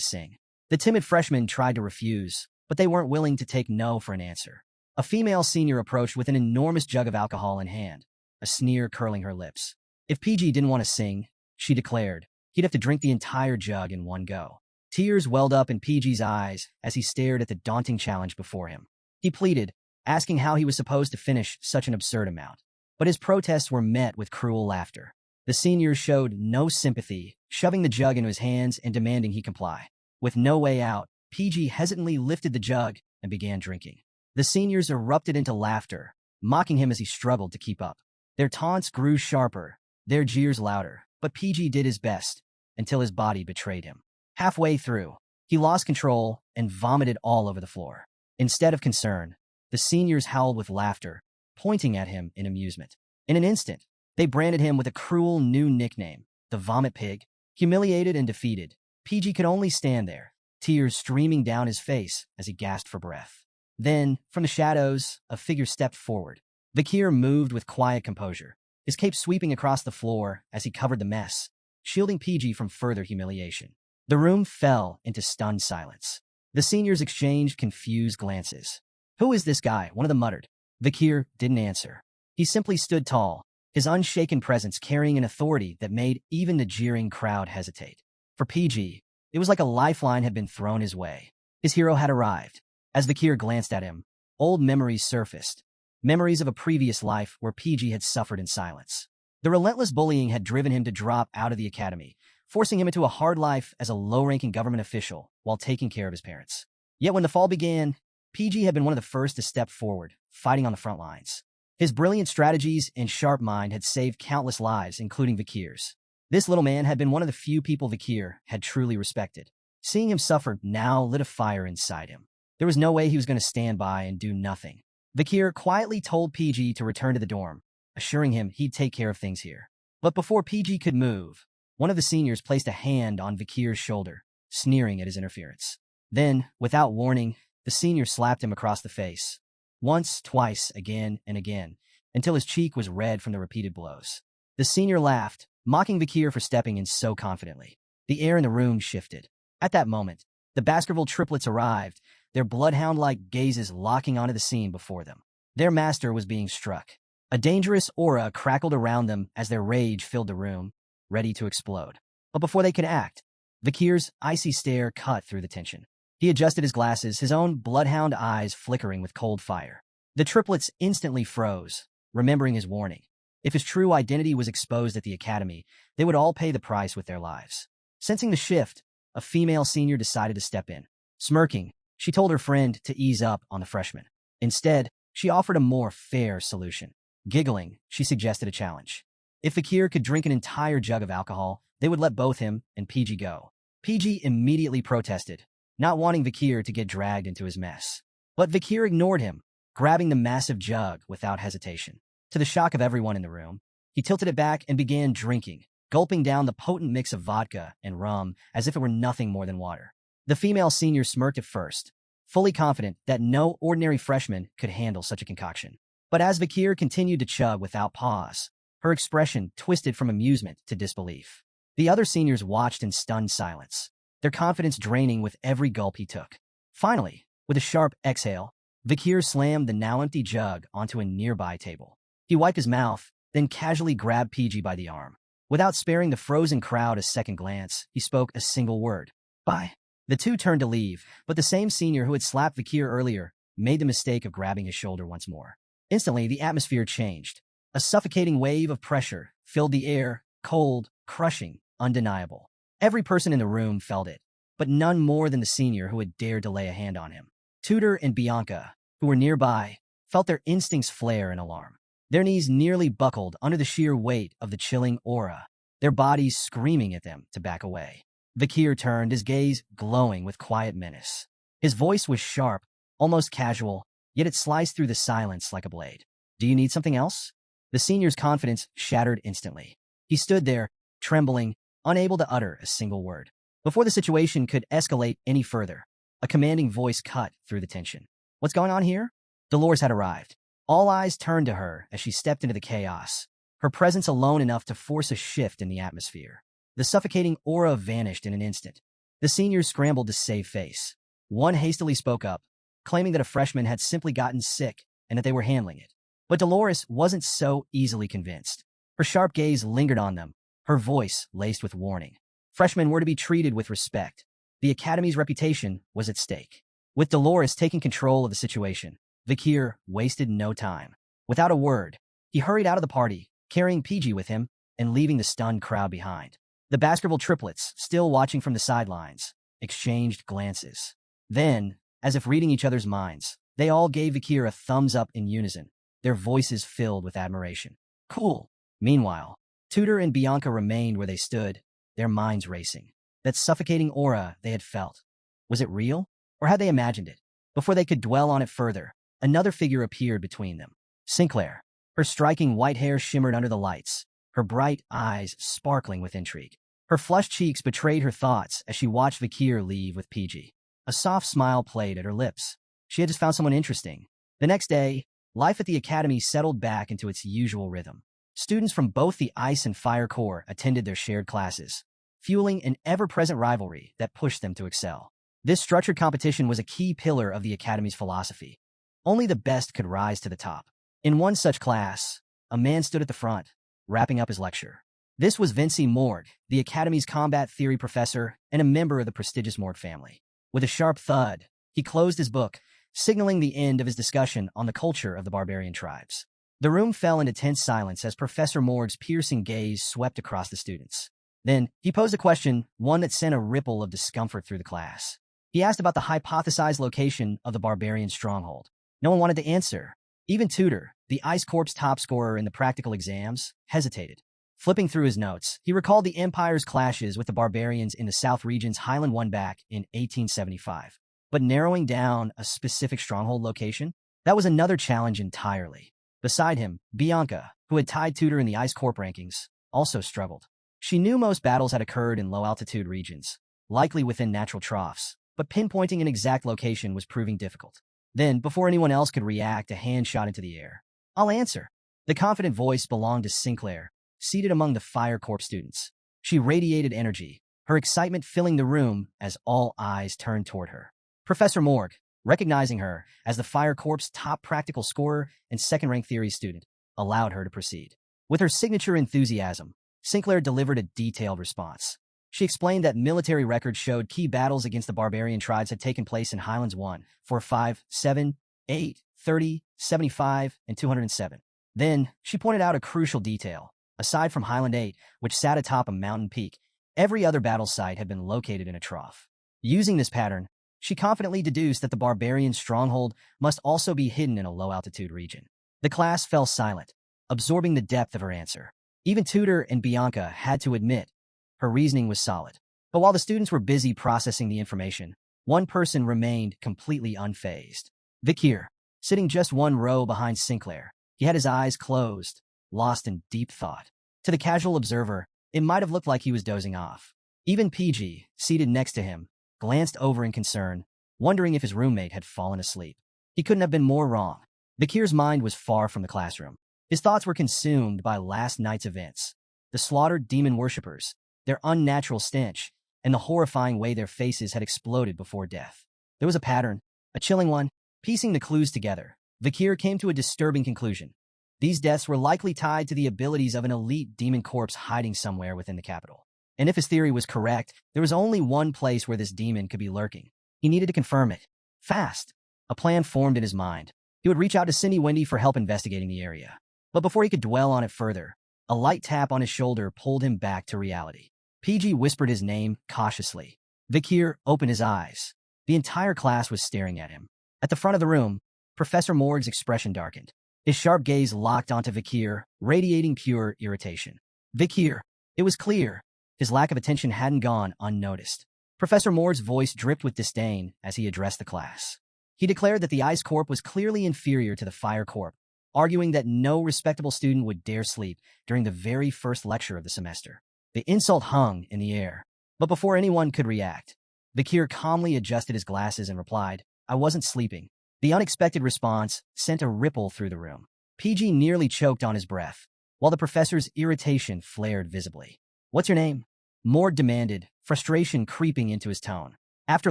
sing. The timid freshmen tried to refuse, but they weren't willing to take no for an answer. A female senior approached with an enormous jug of alcohol in hand, a sneer curling her lips. If PG didn't want to sing, she declared, he'd have to drink the entire jug in one go. Tears welled up in PG's eyes as he stared at the daunting challenge before him. He pleaded, asking how he was supposed to finish such an absurd amount. But his protests were met with cruel laughter. The seniors showed no sympathy, shoving the jug into his hands and demanding he comply. With no way out, PG hesitantly lifted the jug and began drinking. The seniors erupted into laughter, mocking him as he struggled to keep up. Their taunts grew sharper, their jeers louder, but PG did his best until his body betrayed him. Halfway through, he lost control and vomited all over the floor. Instead of concern, the seniors howled with laughter, pointing at him in amusement. In an instant, they branded him with a cruel new nickname, the Vomit Pig. Humiliated and defeated, PG could only stand there, tears streaming down his face as he gasped for breath. Then, from the shadows, a figure stepped forward. Vakir moved with quiet composure, his cape sweeping across the floor as he covered the mess, shielding PG from further humiliation. The room fell into stunned silence. The seniors exchanged confused glances. "Who is this guy?" one of them muttered. Vakir didn't answer. He simply stood tall, his unshaken presence carrying an authority that made even the jeering crowd hesitate. For PG, it was like a lifeline had been thrown his way. His hero had arrived. As Vakir glanced at him, old memories surfaced. Memories of a previous life where PG had suffered in silence. The relentless bullying had driven him to drop out of the academy, forcing him into a hard life as a low-ranking government official while taking care of his parents. Yet when the fall began, PG had been one of the first to step forward, fighting on the front lines. His brilliant strategies and sharp mind had saved countless lives, including Vakir's. This little man had been one of the few people Vakir had truly respected. Seeing him suffer now lit a fire inside him. There was no way he was going to stand by and do nothing. Vakir quietly told PG to return to the dorm, assuring him he'd take care of things here. But before PG could move, one of the seniors placed a hand on Vakir's shoulder, sneering at his interference. Then, without warning, the senior slapped him across the face. Once, twice, again, and again, until his cheek was red from the repeated blows. The senior laughed, mocking Vakir for stepping in so confidently. The air in the room shifted. At that moment, the Baskerville triplets arrived, their bloodhound-like gazes locking onto the scene before them. Their master was being struck. A dangerous aura crackled around them as their rage filled the room, ready to explode. But before they could act, Vakir's icy stare cut through the tension. He adjusted his glasses, his own bloodhound eyes flickering with cold fire. The triplets instantly froze, remembering his warning. If his true identity was exposed at the academy, they would all pay the price with their lives. Sensing the shift, a female senior decided to step in. Smirking, she told her friend to ease up on the freshman. Instead, she offered a more fair solution. Giggling, she suggested a challenge. If Vakir could drink an entire jug of alcohol, they would let both him and PG go. PG immediately protested, not wanting Vakir to get dragged into his mess. But Vakir ignored him, grabbing the massive jug without hesitation. To the shock of everyone in the room, he tilted it back and began drinking, gulping down the potent mix of vodka and rum as if it were nothing more than water. The female senior smirked at first, fully confident that no ordinary freshman could handle such a concoction. But as Vakir continued to chug without pause, her expression twisted from amusement to disbelief. The other seniors watched in stunned silence, their confidence draining with every gulp he took. Finally, with a sharp exhale, Vakir slammed the now-empty jug onto a nearby table. He wiped his mouth, then casually grabbed PG by the arm. Without sparing the frozen crowd a second glance, he spoke a single word. "Bye." The two turned to leave, but the same senior who had slapped Vakir earlier made the mistake of grabbing his shoulder once more. Instantly, the atmosphere changed. A suffocating wave of pressure filled the air, cold, crushing, undeniable. Every person in the room felt it, but none more than the senior who had dared to lay a hand on him. Tudor and Bianca, who were nearby, felt their instincts flare in alarm. Their knees nearly buckled under the sheer weight of the chilling aura, their bodies screaming at them to back away. Vakir turned, his gaze glowing with quiet menace. His voice was sharp, almost casual, yet it sliced through the silence like a blade. "Do you need something else?" The senior's confidence shattered instantly. He stood there, trembling, unable to utter a single word. Before the situation could escalate any further, a commanding voice cut through the tension. "What's going on here?" Dolores had arrived. All eyes turned to her as she stepped into the chaos, her presence alone enough to force a shift in the atmosphere. The suffocating aura vanished in an instant. The seniors scrambled to save face. One hastily spoke up, claiming that a freshman had simply gotten sick and that they were handling it. But Dolores wasn't so easily convinced. Her sharp gaze lingered on them, her voice laced with warning. Freshmen were to be treated with respect. The Academy's reputation was at stake. With Dolores taking control of the situation, Vakir wasted no time. Without a word, he hurried out of the party, carrying PG with him and leaving the stunned crowd behind. The Baskerville triplets, still watching from the sidelines, exchanged glances. Then, as if reading each other's minds, they all gave Vakir a thumbs up in unison, their voices filled with admiration. "Cool." Meanwhile, Tudor and Bianca remained where they stood, their minds racing. That suffocating aura they had felt. Was it real, or had they imagined it? Before they could dwell on it further, another figure appeared between them. Sinclair. Her striking white hair shimmered under the lights, her bright eyes sparkling with intrigue. Her flushed cheeks betrayed her thoughts as she watched Vakir leave with PG. A soft smile played at her lips. She had just found someone interesting. The next day, life at the Academy settled back into its usual rhythm. Students from both the Ice and Fire Corps attended their shared classes, fueling an ever-present rivalry that pushed them to excel. This structured competition was a key pillar of the Academy's philosophy. Only the best could rise to the top. In one such class, a man stood at the front, wrapping up his lecture. This was Vinci Morg, the Academy's combat theory professor and a member of the prestigious Morg family. With a sharp thud, he closed his book, signaling the end of his discussion on the culture of the barbarian tribes. The room fell into tense silence as Professor Morg's piercing gaze swept across the students. Then, he posed a question, one that sent a ripple of discomfort through the class. He asked about the hypothesized location of the barbarian stronghold. No one wanted to answer. Even Tudor, the Ice Corps' top scorer in the practical exams, hesitated. Flipping through his notes, he recalled the Empire's clashes with the barbarians in the South region's Highland One back in 1875. But narrowing down a specific stronghold location? That was another challenge entirely. Beside him, Bianca, who had tied Tudor in the Ice Corps rankings, also struggled. She knew most battles had occurred in low-altitude regions, likely within natural troughs, but pinpointing an exact location was proving difficult. Then, before anyone else could react, a hand shot into the air. "I'll answer." The confident voice belonged to Sinclair, seated among the Fire Corps students. She radiated energy, her excitement filling the room as all eyes turned toward her. Professor Morg, recognizing her as the Fire Corps' top practical scorer and second-rank theory student, allowed her to proceed. With her signature enthusiasm, Sinclair delivered a detailed response. She explained that military records showed key battles against the barbarian tribes had taken place in Highlands 1, 4, 5, 7, 8, 30, 75, and 207. Then, she pointed out a crucial detail. Aside from Highland 8, which sat atop a mountain peak, every other battle site had been located in a trough. Using this pattern, she confidently deduced that the barbarian stronghold must also be hidden in a low-altitude region. The class fell silent, absorbing the depth of her answer. Even Tudor and Bianca had to admit her reasoning was solid. But while the students were busy processing the information, one person remained completely unfazed. Vakir, sitting just one row behind Sinclair. He had his eyes closed, lost in deep thought. To the casual observer, it might have looked like he was dozing off. Even PG, seated next to him, glanced over in concern, wondering if his roommate had fallen asleep. He couldn't have been more wrong. Vakir's mind was far from the classroom. His thoughts were consumed by last night's events. The slaughtered demon worshippers, their unnatural stench, and the horrifying way their faces had exploded before death. There was a pattern, a chilling one. Piecing the clues together, Vakir came to a disturbing conclusion. These deaths were likely tied to the abilities of an elite demon corpse hiding somewhere within the capital. And if his theory was correct, there was only one place where this demon could be lurking. He needed to confirm it. Fast. A plan formed in his mind. He would reach out to Cindy Wendy for help investigating the area. But before he could dwell on it further, a light tap on his shoulder pulled him back to reality. PG whispered his name cautiously. Vakir opened his eyes. The entire class was staring at him. At the front of the room, Professor Morg's expression darkened. His sharp gaze locked onto Vakir, radiating pure irritation. Vakir. It was clear. His lack of attention hadn't gone unnoticed. Professor Morg's voice dripped with disdain as he addressed the class. He declared that the Ice Corp was clearly inferior to the Fire Corp, arguing that no respectable student would dare sleep during the very first lecture of the semester. The insult hung in the air. But before anyone could react, Vakir calmly adjusted his glasses and replied, "I wasn't sleeping." The unexpected response sent a ripple through the room. PG nearly choked on his breath, while the professor's irritation flared visibly. "What's your name?" Morg demanded, frustration creeping into his tone. After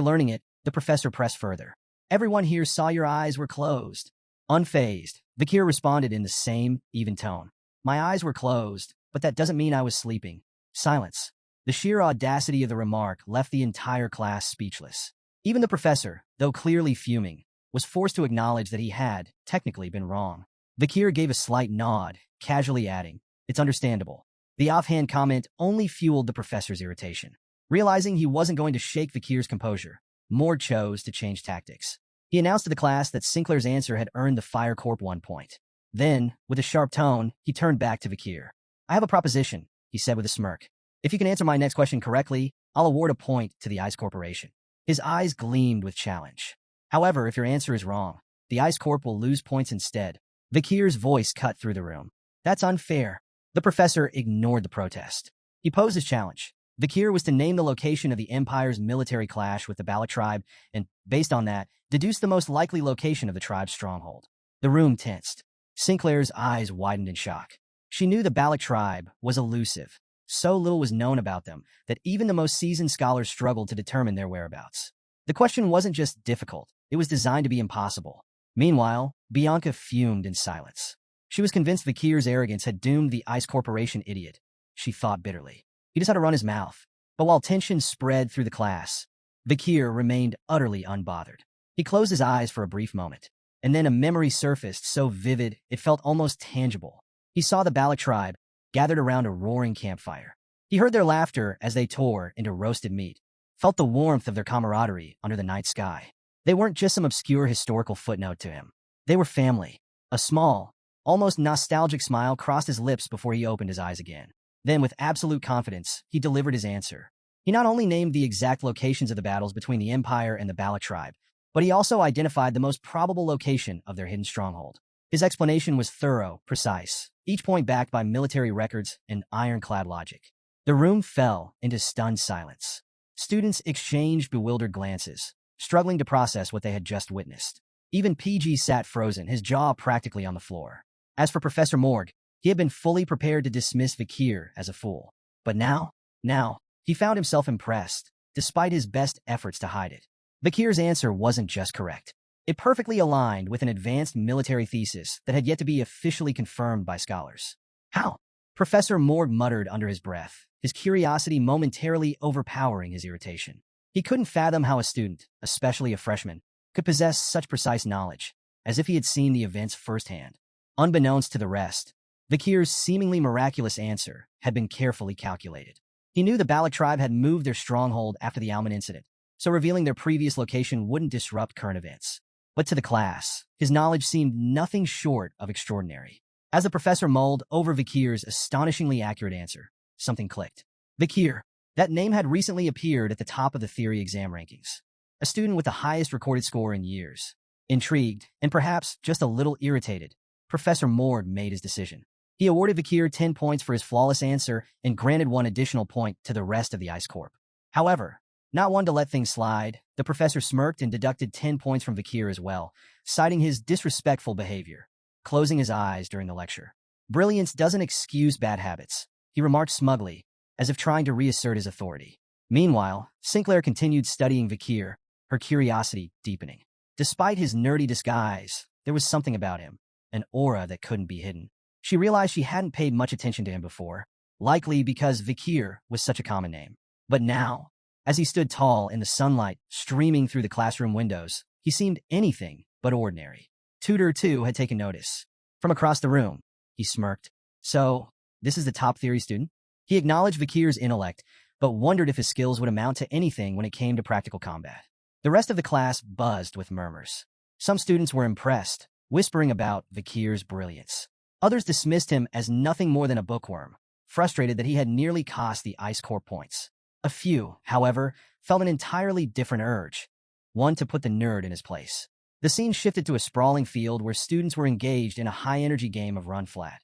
learning it, the professor pressed further. "Everyone here saw your eyes were closed." Unfazed, Vakir responded in the same, even tone. "My eyes were closed, but that doesn't mean I was sleeping." Silence. The sheer audacity of the remark left the entire class speechless. Even the professor, though clearly fuming, was forced to acknowledge that he had, technically, been wrong. Vakir gave a slight nod, casually adding, "It's understandable." The offhand comment only fueled the professor's irritation. Realizing he wasn't going to shake Vakir's composure, Morg chose to change tactics. He announced to the class that Sinclair's answer had earned the Fire Corp 1 point. Then, with a sharp tone, he turned back to Vakir. "I have a proposition," he said with a smirk. "If you can answer my next question correctly, I'll award a point to the Ice Corporation." His eyes gleamed with challenge. "However, if your answer is wrong, the Ice Corp will lose points instead." Vakir's voice cut through the room. "That's unfair." The professor ignored the protest. He posed his challenge. Vakir was to name the location of the Empire's military clash with the Balac tribe and, based on that, deduce the most likely location of the tribe's stronghold. The room tensed. Sinclair's eyes widened in shock. She knew the Balac tribe was elusive. So little was known about them that even the most seasoned scholars struggled to determine their whereabouts. The question wasn't just difficult, it was designed to be impossible. Meanwhile, Bianca fumed in silence. She was convinced Vakir's arrogance had doomed the Ice Corporation idiot. She thought bitterly. He just had to run his mouth. But while tension spread through the class, Vakir remained utterly unbothered. He closed his eyes for a brief moment, and then a memory surfaced so vivid it felt almost tangible. He saw the Balac tribe gathered around a roaring campfire. He heard their laughter as they tore into roasted meat, felt the warmth of their camaraderie under the night sky. They weren't just some obscure historical footnote to him. They were family. A small, almost nostalgic smile crossed his lips before he opened his eyes again. Then, with absolute confidence, he delivered his answer. He not only named the exact locations of the battles between the Empire and the Balac tribe, but he also identified the most probable location of their hidden stronghold. His explanation was thorough, precise, each point backed by military records and ironclad logic. The room fell into stunned silence. Students exchanged bewildered glances, struggling to process what they had just witnessed. Even PG sat frozen, his jaw practically on the floor. As for Professor Morg, he had been fully prepared to dismiss Vakir as a fool. But now, he found himself impressed, despite his best efforts to hide it. Vakir's answer wasn't just correct. It perfectly aligned with an advanced military thesis that had yet to be officially confirmed by scholars. "How?" Professor Morg muttered under his breath, his curiosity momentarily overpowering his irritation. He couldn't fathom how a student, especially a freshman, could possess such precise knowledge, as if he had seen the events firsthand. Unbeknownst to the rest, Vakir's seemingly miraculous answer had been carefully calculated. He knew the Balac tribe had moved their stronghold after the Alman incident, so revealing their previous location wouldn't disrupt current events. But to the class, his knowledge seemed nothing short of extraordinary. As the professor mulled over Vakir's astonishingly accurate answer, something clicked. Vakir. That name had recently appeared at the top of the theory exam rankings. A student with the highest recorded score in years. Intrigued, and perhaps just a little irritated, Professor Morg made his decision. He awarded Vakir 10 points for his flawless answer and granted 1 additional point to the rest of the Ice Corp. However, not one to let things slide, the professor smirked and deducted 10 points from Vakir as well, citing his disrespectful behavior, closing his eyes during the lecture. "Brilliance doesn't excuse bad habits," he remarked smugly, as if trying to reassert his authority. Meanwhile, Sinclair continued studying Vakir, her curiosity deepening. Despite his nerdy disguise, there was something about him, an aura that couldn't be hidden. She realized she hadn't paid much attention to him before, likely because Vakir was such a common name. But now, as he stood tall in the sunlight streaming through the classroom windows, he seemed anything but ordinary. Tutor, too, had taken notice. From across the room, he smirked. "So, this is the top theory student?" He acknowledged Vakir's intellect, but wondered if his skills would amount to anything when it came to practical combat. The rest of the class buzzed with murmurs. Some students were impressed, whispering about Vakir's brilliance. Others dismissed him as nothing more than a bookworm, frustrated that he had nearly cost the Ice Corps points. A few, however, felt an entirely different urge, one to put the nerd in his place. The scene shifted to a sprawling field where students were engaged in a high-energy game of run-flat,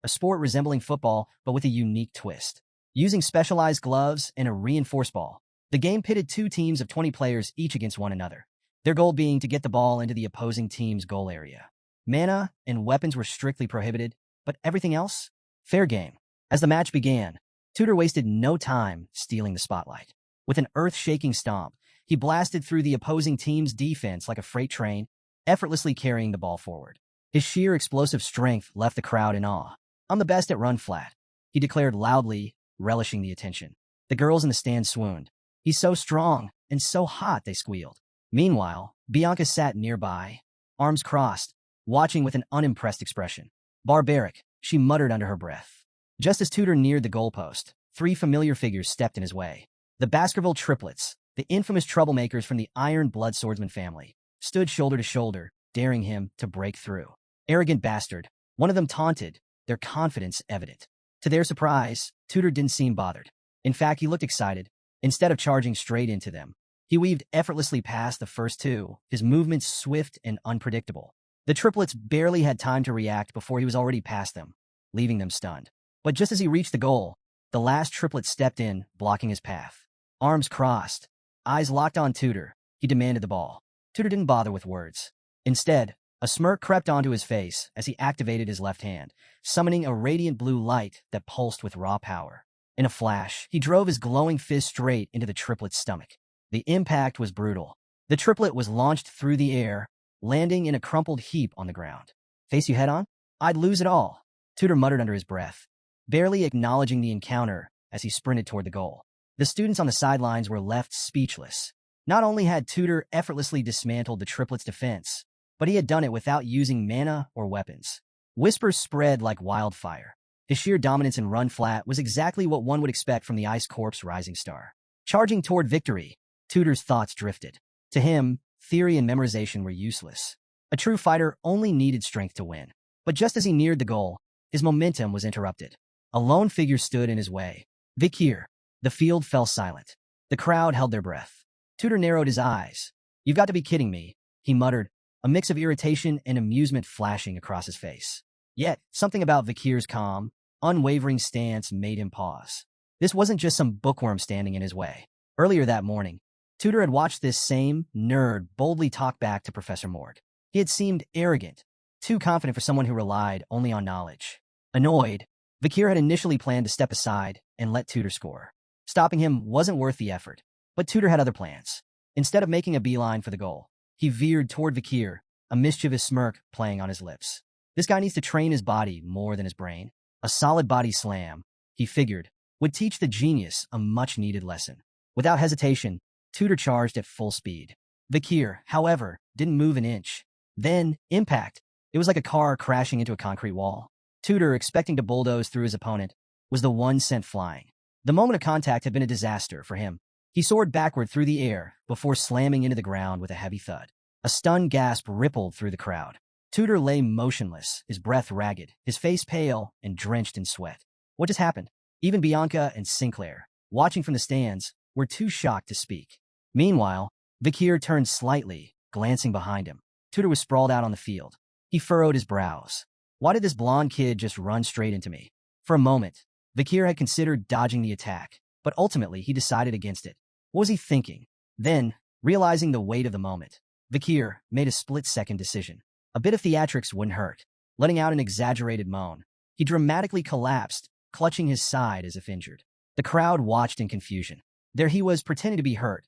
a sport resembling football but with a unique twist. Using specialized gloves and a reinforced ball, the game pitted two teams of 20 players each against one another, their goal being to get the ball into the opposing team's goal area. Mana and weapons were strictly prohibited, but everything else? Fair game. As the match began, Tudor wasted no time stealing the spotlight. With an earth-shaking stomp, he blasted through the opposing team's defense like a freight train, effortlessly carrying the ball forward. His sheer explosive strength left the crowd in awe. "I'm the best at run-flat," he declared loudly, relishing the attention. The girls in the stand swooned. "He's so strong and so hot," they squealed. Meanwhile, Bianca sat nearby, arms crossed, watching with an unimpressed expression. "Barbaric," she muttered under her breath. Just as Tudor neared the goalpost, three familiar figures stepped in his way. The Baskerville triplets, the infamous troublemakers from the Iron Blood Swordsman family, stood shoulder to shoulder, daring him to break through. "Arrogant bastard," one of them taunted, their confidence evident. To their surprise, Tudor didn't seem bothered. In fact, he looked excited. Instead of charging straight into them, he weaved effortlessly past the first two, his movements swift and unpredictable. The triplets barely had time to react before he was already past them, leaving them stunned. But just as he reached the goal, the last triplet stepped in, blocking his path. Arms crossed, eyes locked on Tudor, he demanded the ball. Tudor didn't bother with words. Instead, a smirk crept onto his face as he activated his left hand, summoning a radiant blue light that pulsed with raw power. In a flash, he drove his glowing fist straight into the triplet's stomach. The impact was brutal. The triplet was launched through the air, landing in a crumpled heap on the ground. "Face you head on? I'd lose it all," Tudor muttered under his breath, barely acknowledging the encounter as he sprinted toward the goal. The students on the sidelines were left speechless. Not only had Tudor effortlessly dismantled the triplet's defense, but he had done it without using mana or weapons. Whispers spread like wildfire. His sheer dominance in run-flat was exactly what one would expect from the Ice Corps' rising star. Charging toward victory, Tudor's thoughts drifted. To him, theory and memorization were useless. A true fighter only needed strength to win. But just as he neared the goal, his momentum was interrupted. A lone figure stood in his way. Vakir. The field fell silent. The crowd held their breath. Tudor narrowed his eyes. "You've got to be kidding me," he muttered, a mix of irritation and amusement flashing across his face. Yet, something about Vakir's calm, unwavering stance made him pause. This wasn't just some bookworm standing in his way. Earlier that morning, Tudor had watched this same nerd boldly talk back to Professor Morg. He had seemed arrogant, too confident for someone who relied only on knowledge. Annoyed, Vakir had initially planned to step aside and let Tudor score. Stopping him wasn't worth the effort, but Tudor had other plans. Instead of making a beeline for the goal, he veered toward Vakir, a mischievous smirk playing on his lips. This guy needs to train his body more than his brain. A solid body slam, he figured, would teach the genius a much-needed lesson. Without hesitation, Tudor charged at full speed. Vakir, however, didn't move an inch. Then, impact. It was like a car crashing into a concrete wall. Tudor, expecting to bulldoze through his opponent, was the one sent flying. The moment of contact had been a disaster for him. He soared backward through the air before slamming into the ground with a heavy thud. A stunned gasp rippled through the crowd. Tudor lay motionless, his breath ragged, his face pale and drenched in sweat. What just happened? Even Bianca and Sinclair, watching from the stands, were too shocked to speak. Meanwhile, Vakir turned slightly, glancing behind him. Tudor was sprawled out on the field. He furrowed his brows. Why did this blonde kid just run straight into me? For a moment, Vakir had considered dodging the attack, but ultimately he decided against it. What was he thinking? Then, realizing the weight of the moment, Vakir made a split-second decision. A bit of theatrics wouldn't hurt. Letting out an exaggerated moan, he dramatically collapsed, clutching his side as if injured. The crowd watched in confusion. There he was pretending to be hurt,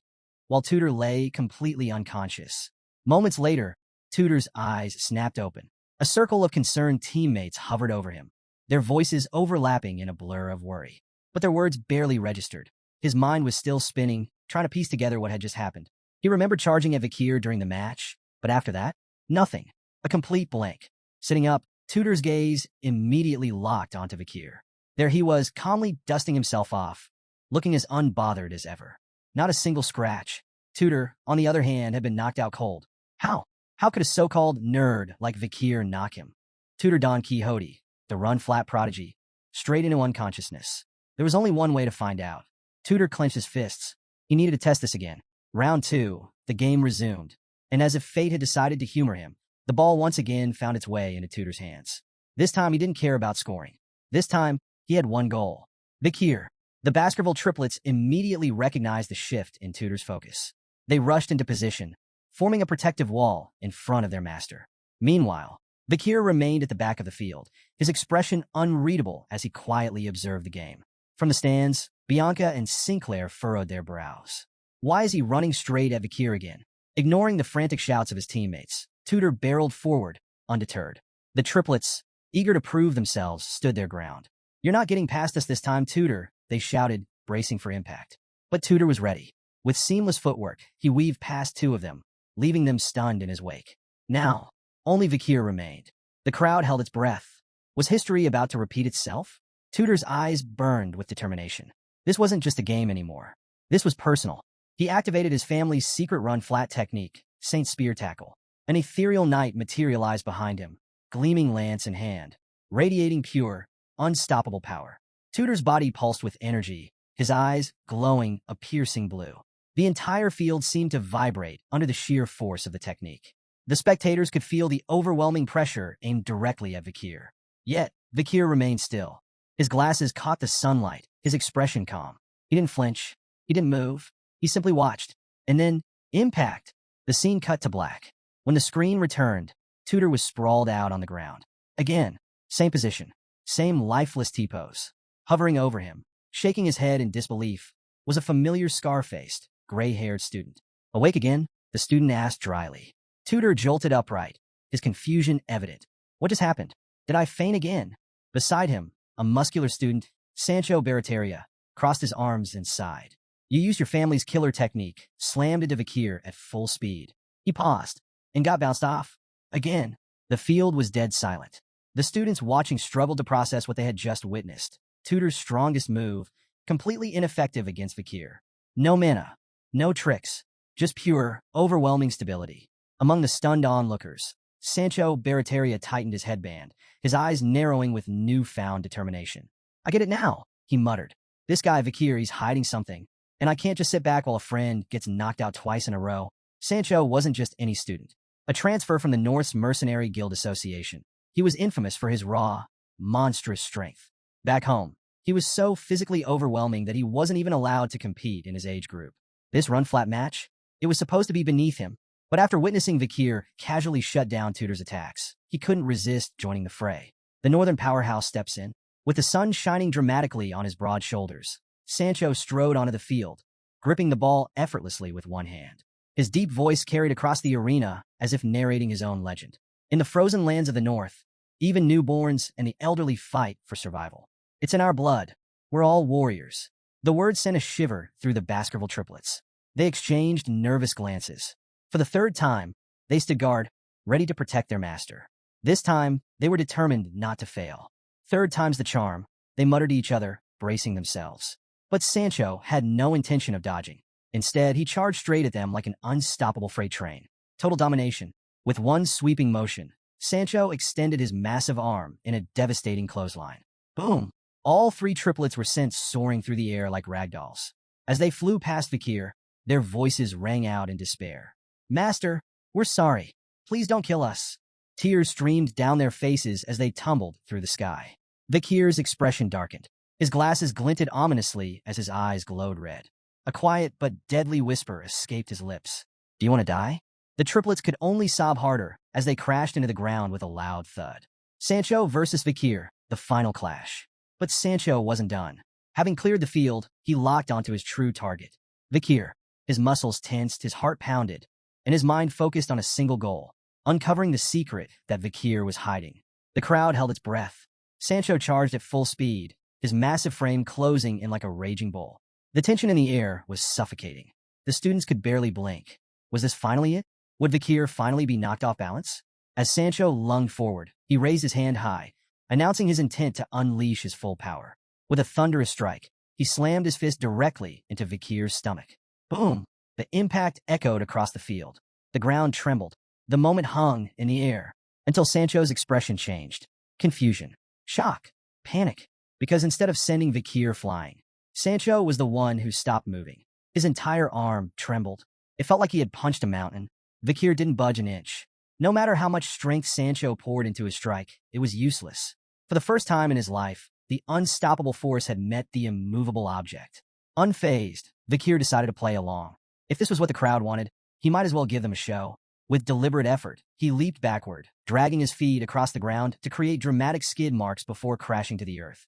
while Tudor lay completely unconscious. Moments later, Tudor's eyes snapped open. A circle of concerned teammates hovered over him, their voices overlapping in a blur of worry. But their words barely registered. His mind was still spinning, trying to piece together what had just happened. He remembered charging at Vakir during the match, but after that, nothing. A complete blank. Sitting up, Tudor's gaze immediately locked onto Vakir. There he was, calmly dusting himself off, looking as unbothered as ever. Not a single scratch. Tutor, on the other hand, had been knocked out cold. How? How could a so-called nerd like Vakir knock him? Tutor Don Quixote, the run-flat prodigy, straight into unconsciousness. There was only one way to find out. Tutor clenched his fists. He needed to test this again. Round 2, the game resumed. And as if fate had decided to humor him, the ball once again found its way into Tutor's hands. This time he didn't care about scoring. This time, he had one goal. Vakir. The Baskerville triplets immediately recognized the shift in Tutor's focus. They rushed into position, forming a protective wall in front of their master. Meanwhile, Vakir remained at the back of the field, his expression unreadable as he quietly observed the game. From the stands, Bianca and Sinclair furrowed their brows. Why is he running straight at Vakir again? Ignoring the frantic shouts of his teammates, Tutor barreled forward, undeterred. The triplets, eager to prove themselves, stood their ground. "You're not getting past us this time, Tutor," they shouted, bracing for impact. But Tutor was ready. With seamless footwork, he weaved past 2 of them, leaving them stunned in his wake. Now, only Vakir remained. The crowd held its breath. Was history about to repeat itself? Tutor's eyes burned with determination. This wasn't just a game anymore. This was personal. He activated his family's secret run-flat technique, Saint Spear Tackle. An ethereal knight materialized behind him, gleaming lance in hand, radiating pure, unstoppable power. Tutor's body pulsed with energy, his eyes glowing a piercing blue. The entire field seemed to vibrate under the sheer force of the technique. The spectators could feel the overwhelming pressure aimed directly at Vakir. Yet, Vakir remained still. His glasses caught the sunlight, his expression calm. He didn't flinch. He didn't move. He simply watched. And then, impact! The scene cut to black. When the screen returned, Tutor was sprawled out on the ground. Again, same position, same lifeless T-pose. Hovering over him, shaking his head in disbelief, was a familiar scar-faced, gray-haired student. "Awake again?" the student asked dryly. Tutor jolted upright, his confusion evident. "What just happened? Did I faint again?" Beside him, a muscular student, Sancho Barataria, crossed his arms and sighed. "You used your family's killer technique, slammed into Vakir at full speed." He paused, and got bounced off. Again, the field was dead silent. The students watching struggled to process what they had just witnessed. Tutor's strongest move, completely ineffective against Vakir. No mana, no tricks, just pure, overwhelming stability. Among the stunned onlookers, Sancho Barataria tightened his headband, his eyes narrowing with newfound determination. "I get it now," he muttered. "This guy Vakir, he's hiding something, and I can't just sit back while a friend gets knocked out twice in a row." Sancho wasn't just any student. A transfer from the Norse Mercenary Guild Association. He was infamous for his raw, monstrous strength. Back home, he was so physically overwhelming that he wasn't even allowed to compete in his age group. This run-flat match? It was supposed to be beneath him, but after witnessing Vakir casually shut down Tutor's attacks, he couldn't resist joining the fray. The northern powerhouse steps in. With the sun shining dramatically on his broad shoulders, Sancho strode onto the field, gripping the ball effortlessly with one hand. His deep voice carried across the arena as if narrating his own legend. In the frozen lands of the north, even newborns and the elderly fight for survival. It's in our blood. We're all warriors. The word sent a shiver through the Baskerville triplets. They exchanged nervous glances. For the 3rd time, they stood guard, ready to protect their master. This time, they were determined not to fail. 3rd time's the charm, they muttered to each other, bracing themselves. But Sancho had no intention of dodging. Instead, he charged straight at them like an unstoppable freight train. Total domination. With one sweeping motion, Sancho extended his massive arm in a devastating clothesline. Boom! All 3 triplets were sent soaring through the air like ragdolls. As they flew past Vakir, their voices rang out in despair. "Master, we're sorry. Please don't kill us." Tears streamed down their faces as they tumbled through the sky. Vakir's expression darkened. His glasses glinted ominously as his eyes glowed red. A quiet but deadly whisper escaped his lips. "Do you want to die?" The triplets could only sob harder as they crashed into the ground with a loud thud. Sancho versus Vakir, the final clash. But Sancho wasn't done. Having cleared the field, he locked onto his true target. Vakir. His muscles tensed, his heart pounded, and his mind focused on a single goal, uncovering the secret that Vakir was hiding. The crowd held its breath. Sancho charged at full speed, his massive frame closing in like a raging bull. The tension in the air was suffocating. The students could barely blink. Was this finally it? Would Vakir finally be knocked off balance? As Sancho lunged forward, he raised his hand high, announcing his intent to unleash his full power. With a thunderous strike, He slammed his fist directly into Vakir's stomach. Boom! The impact echoed across the field. The ground trembled. The moment hung in the air until Sancho's expression changed. Confusion, shock, panic. Because instead of sending Vakir flying, Sancho was the one who stopped moving. His entire arm trembled. It felt like he had punched a mountain. Vakir didn't budge an inch. No matter how much strength Sancho poured into his strike, it was useless. For the first time in his life, the unstoppable force had met the immovable object. Unfazed, Vakir decided to play along. If this was what the crowd wanted, he might as well give them a show. With deliberate effort, he leaped backward, dragging his feet across the ground to create dramatic skid marks before crashing to the earth.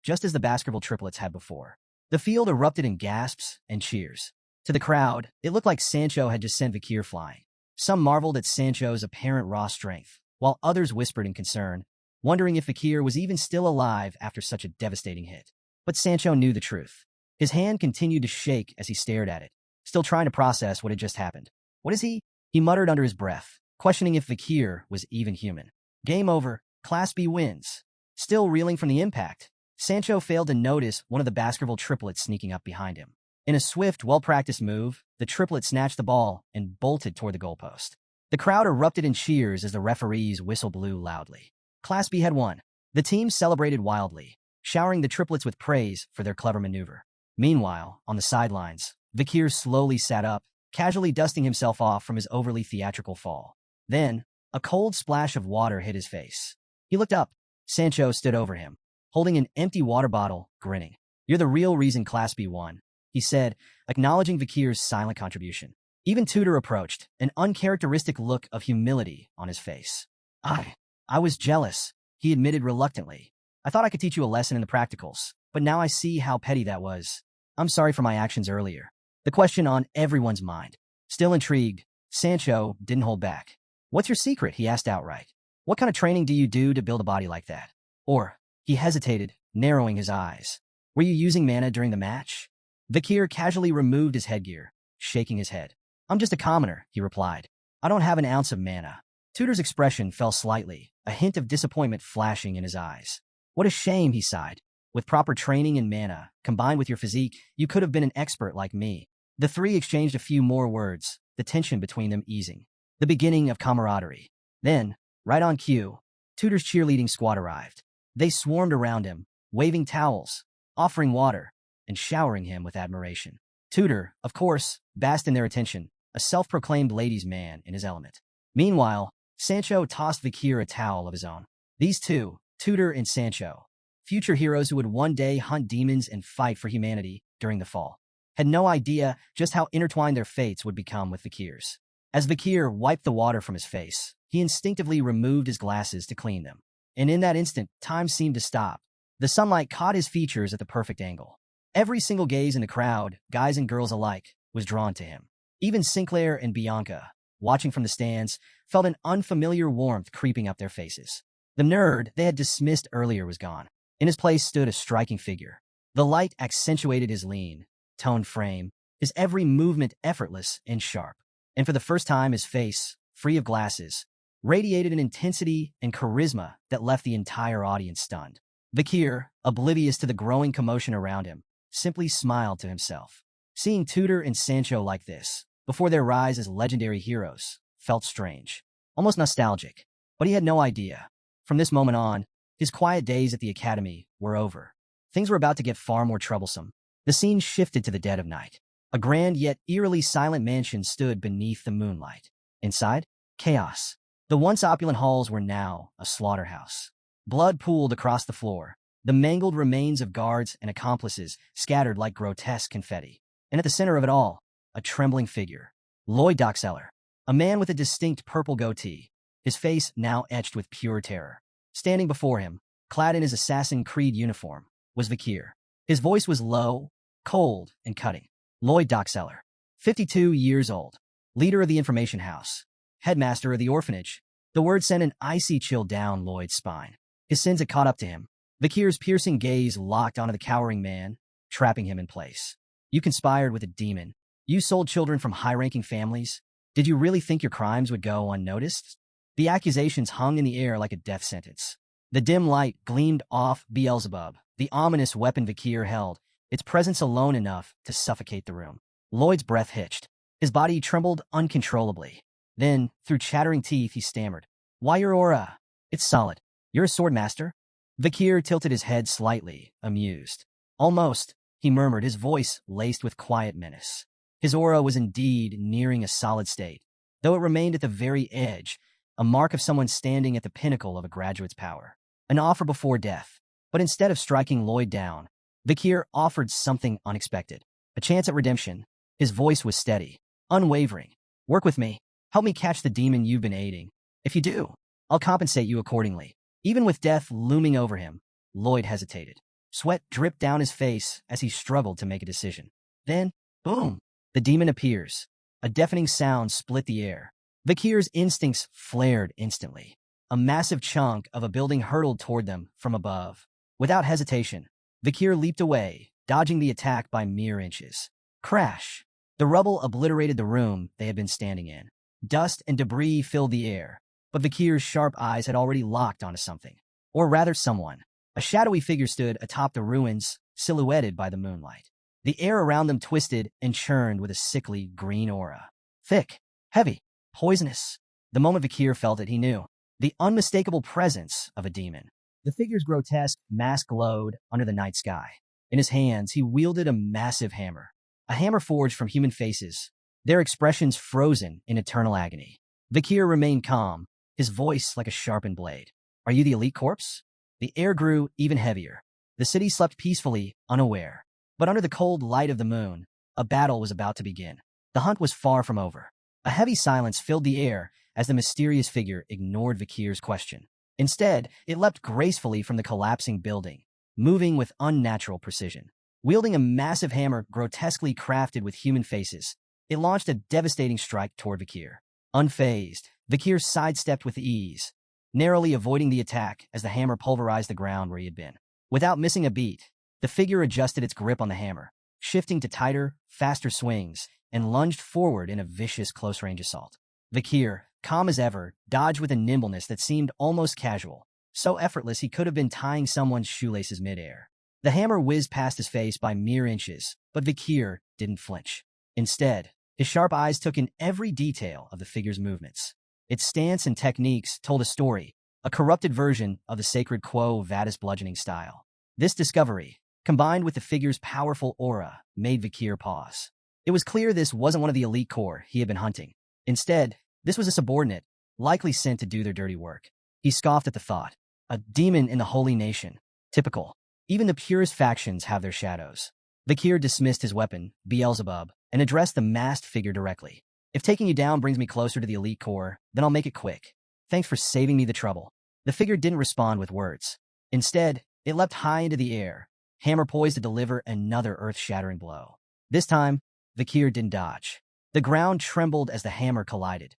Just as the Baskerville triplets had before. The field erupted in gasps and cheers. To the crowd, it looked like Sancho had just sent Vakir flying. Some marveled at Sancho's apparent raw strength, while others whispered in concern, wondering if Vakir was even still alive after such a devastating hit. But Sancho knew the truth. His hand continued to shake as he stared at it, still trying to process what had just happened. What is he? He muttered under his breath, questioning if Vakir was even human. Game over. Class B wins. Still reeling from the impact, Sancho failed to notice one of the Baskerville triplets sneaking up behind him. In a swift, well-practiced move, the triplet snatched the ball and bolted toward the goalpost. The crowd erupted in cheers as the referee's whistle blew loudly. Class B had won. The team celebrated wildly, showering the triplets with praise for their clever maneuver. Meanwhile, on the sidelines, Vakir slowly sat up, casually dusting himself off from his overly theatrical fall. Then, a cold splash of water hit his face. He looked up. Sancho stood over him, holding an empty water bottle, grinning. "You're the real reason Class B won," he said, acknowledging Vakir's silent contribution. Even Tudor approached, an uncharacteristic look of humility on his face. I was jealous," he admitted reluctantly. "I thought I could teach you a lesson in the practicals, but now I see how petty that was. I'm sorry for my actions earlier." The question on everyone's mind. Still intrigued, Sancho didn't hold back. "What's your secret?" he asked outright. "What kind of training do you do to build a body like that?" Or, he hesitated, narrowing his eyes. "Were you using mana during the match?" Vakir casually removed his headgear, shaking his head. "I'm just a commoner," he replied. "I don't have an ounce of mana." Tudor's expression fell slightly, a hint of disappointment flashing in his eyes. "What a shame," he sighed. "With proper training and mana, combined with your physique, you could have been an expert like me." The three exchanged a few more words, the tension between them easing. The beginning of camaraderie. Then, right on cue, Tudor's cheerleading squad arrived. They swarmed around him, waving towels, offering water, and showering him with admiration. Tudor, of course, basked in their attention, a self-proclaimed ladies' man in his element. Meanwhile, Sancho tossed Vakir a towel of his own. These two, Tudor and Sancho, future heroes who would one day hunt demons and fight for humanity during the fall, had no idea just how intertwined their fates would become with Vakir's. As Vakir wiped the water from his face, he instinctively removed his glasses to clean them. And in that instant, time seemed to stop. The sunlight caught his features at the perfect angle. Every single gaze in the crowd, guys and girls alike, was drawn to him. Even Sinclair and Bianca, watching from the stands, felt an unfamiliar warmth creeping up their faces. The nerd they had dismissed earlier was gone. In his place stood a striking figure. The light accentuated his lean, toned frame, his every movement effortless and sharp. And for the first time, his face, free of glasses, radiated an intensity and charisma that left the entire audience stunned. Vakir, oblivious to the growing commotion around him, simply smiled to himself. Seeing Tudor and Sancho like this, before their rise as legendary heroes, felt strange, almost nostalgic. But he had no idea. From this moment on, his quiet days at the academy were over. Things were about to get far more troublesome. The scene shifted to the dead of night. A grand yet eerily silent mansion stood beneath the moonlight. Inside, chaos. The once opulent halls were now a slaughterhouse. Blood pooled across the floor, the mangled remains of guards and accomplices scattered like grotesque confetti. And at the center of it all, a trembling figure. Lloyd Dockseller, a man with a distinct purple goatee, his face now etched with pure terror. Standing before him, clad in his Assassin's Creed uniform, was Vakir. His voice was low, cold, and cutting. Lloyd Dockseller, 52 years old, leader of the information house, headmaster of the orphanage. The word sent an icy chill down Lloyd's spine. His sins had caught up to him. Vakir's piercing gaze locked onto the cowering man, trapping him in place. "You conspired with a demon. You sold children from high-ranking families. Did you really think your crimes would go unnoticed?" The accusations hung in the air like a death sentence. The dim light gleamed off Beelzebub, the ominous weapon Vakir held, its presence alone enough to suffocate the room. Lloyd's breath hitched. His body trembled uncontrollably. Then, through chattering teeth, he stammered, "Why your aura? It's solid. You're a sword master?" Vakir tilted his head slightly, amused. "Almost," he murmured, his voice laced with quiet menace. His aura was indeed nearing a solid state, though it remained at the very edge, a mark of someone standing at the pinnacle of a graduate's power. An offer before death. But instead of striking Lloyd down, Vakir offered something unexpected. A chance at redemption. His voice was steady, unwavering. "Work with me. Help me catch the demon you've been aiding. If you do, I'll compensate you accordingly." Even with death looming over him, Lloyd hesitated. Sweat dripped down his face as he struggled to make a decision. Then, boom! The demon appears. A deafening sound split the air. Vakir's instincts flared instantly. A massive chunk of a building hurtled toward them from above. Without hesitation, Vakir leaped away, dodging the attack by mere inches. Crash! The rubble obliterated the room they had been standing in. Dust and debris filled the air, but Vakir's sharp eyes had already locked onto something. Or rather someone. A shadowy figure stood atop the ruins, silhouetted by the moonlight. The air around them twisted and churned with a sickly green aura. Thick, heavy, poisonous. The moment Vakir felt it, he knew. The unmistakable presence of a demon. The figure's grotesque mask glowed under the night sky. In his hands, he wielded a massive hammer. A hammer forged from human faces, their expressions frozen in eternal agony. Vakir remained calm, his voice like a sharpened blade. "Are you the elite corpse?" The air grew even heavier. The city slept peacefully, unaware. But under the cold light of the moon, a battle was about to begin. The hunt was far from over. A heavy silence filled the air as the mysterious figure ignored Vakir's question. Instead, it leapt gracefully from the collapsing building, moving with unnatural precision. Wielding a massive hammer grotesquely crafted with human faces, it launched a devastating strike toward Vakir. Unfazed, Vakir sidestepped with ease, narrowly avoiding the attack as the hammer pulverized the ground where he had been. Without missing a beat, the figure adjusted its grip on the hammer, shifting to tighter, faster swings, and lunged forward in a vicious close-range assault. Vakir, calm as ever, dodged with a nimbleness that seemed almost casual, so effortless he could have been tying someone's shoelaces midair. The hammer whizzed past his face by mere inches, but Vakir didn't flinch. Instead, his sharp eyes took in every detail of the figure's movements. Its stance and techniques told a story, a corrupted version of the sacred Quo Vadis bludgeoning style. This discovery, combined with the figure's powerful aura, made Vakir pause. It was clear this wasn't one of the elite corps he had been hunting. Instead, this was a subordinate, likely sent to do their dirty work. He scoffed at the thought. A demon in the holy nation. Typical. Even the purest factions have their shadows. Vakir dismissed his weapon, Beelzebub, and addressed the masked figure directly. "If taking you down brings me closer to the elite corps, then I'll make it quick. Thanks for saving me the trouble." The figure didn't respond with words. Instead, it leapt high into the air, hammer poised to deliver another earth-shattering blow. This time, Vakir didn't dodge. The ground trembled as the hammer collided.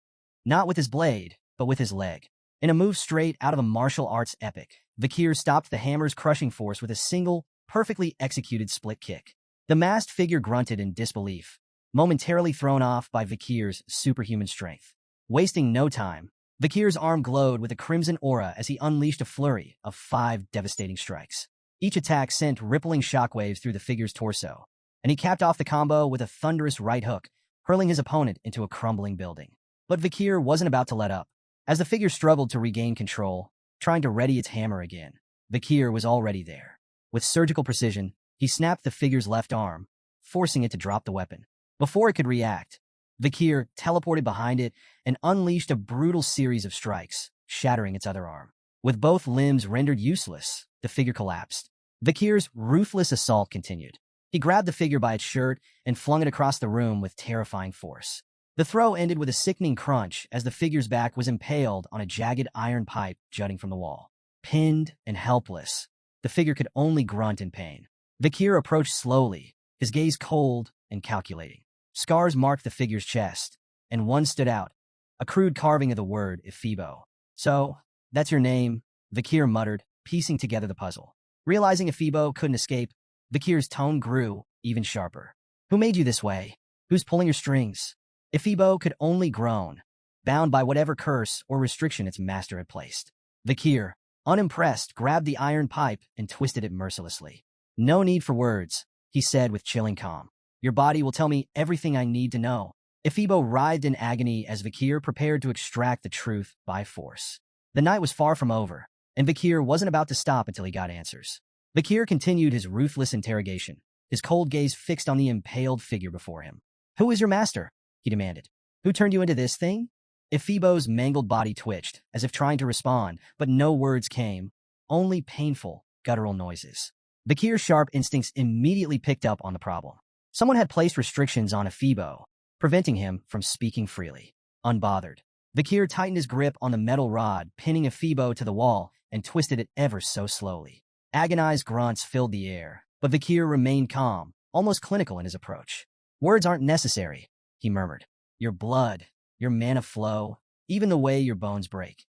Not with his blade, but with his leg. In a move straight out of a martial arts epic, Vakir stopped the hammer's crushing force with a single, perfectly executed split kick. The masked figure grunted in disbelief, momentarily thrown off by Vakir's superhuman strength. Wasting no time, Vakir's arm glowed with a crimson aura as he unleashed a flurry of 5 devastating strikes. Each attack sent rippling shockwaves through the figure's torso, and he capped off the combo with a thunderous right hook, hurling his opponent into a crumbling building. But Vakir wasn't about to let up. As the figure struggled to regain control, trying to ready its hammer again, Vakir was already there. With surgical precision, he snapped the figure's left arm, forcing it to drop the weapon. Before it could react, Vakir teleported behind it and unleashed a brutal series of strikes, shattering its other arm. With both limbs rendered useless, the figure collapsed. Vakir's ruthless assault continued. He grabbed the figure by its shirt and flung it across the room with terrifying force. The throw ended with a sickening crunch as the figure's back was impaled on a jagged iron pipe jutting from the wall. Pinned and helpless, the figure could only grunt in pain. Vakir approached slowly, his gaze cold and calculating. Scars marked the figure's chest, and one stood out, a crude carving of the word Ephibo. "So, that's your name," Vakir muttered, piecing together the puzzle. Realizing Ephibo couldn't escape, Vakir's tone grew even sharper. "Who made you this way? Who's pulling your strings?" Ephibo could only groan, bound by whatever curse or restriction its master had placed. Vakir, unimpressed, grabbed the iron pipe and twisted it mercilessly. No need for words. he said with chilling calm. Your body will tell me everything I need to know. Ephibo writhed in agony as Vakir prepared to extract the truth by force. The night was far from over, and Vakir wasn't about to stop until he got answers. Vakir continued his ruthless interrogation, his cold gaze fixed on the impaled figure before him. Who is your master? He demanded. Who turned you into this thing? Ephibo's mangled body twitched, as if trying to respond, but no words came, only painful, guttural noises. Vakir's sharp instincts immediately picked up on the problem. Someone had placed restrictions on Ephibo, preventing him from speaking freely. Unbothered, Vakir tightened his grip on the metal rod, pinning Ephibo to the wall, and twisted it ever so slowly. Agonized grunts filled the air, but Vakir remained calm, almost clinical in his approach. Words aren't necessary, he murmured. Your blood, your mana flow, even the way your bones break.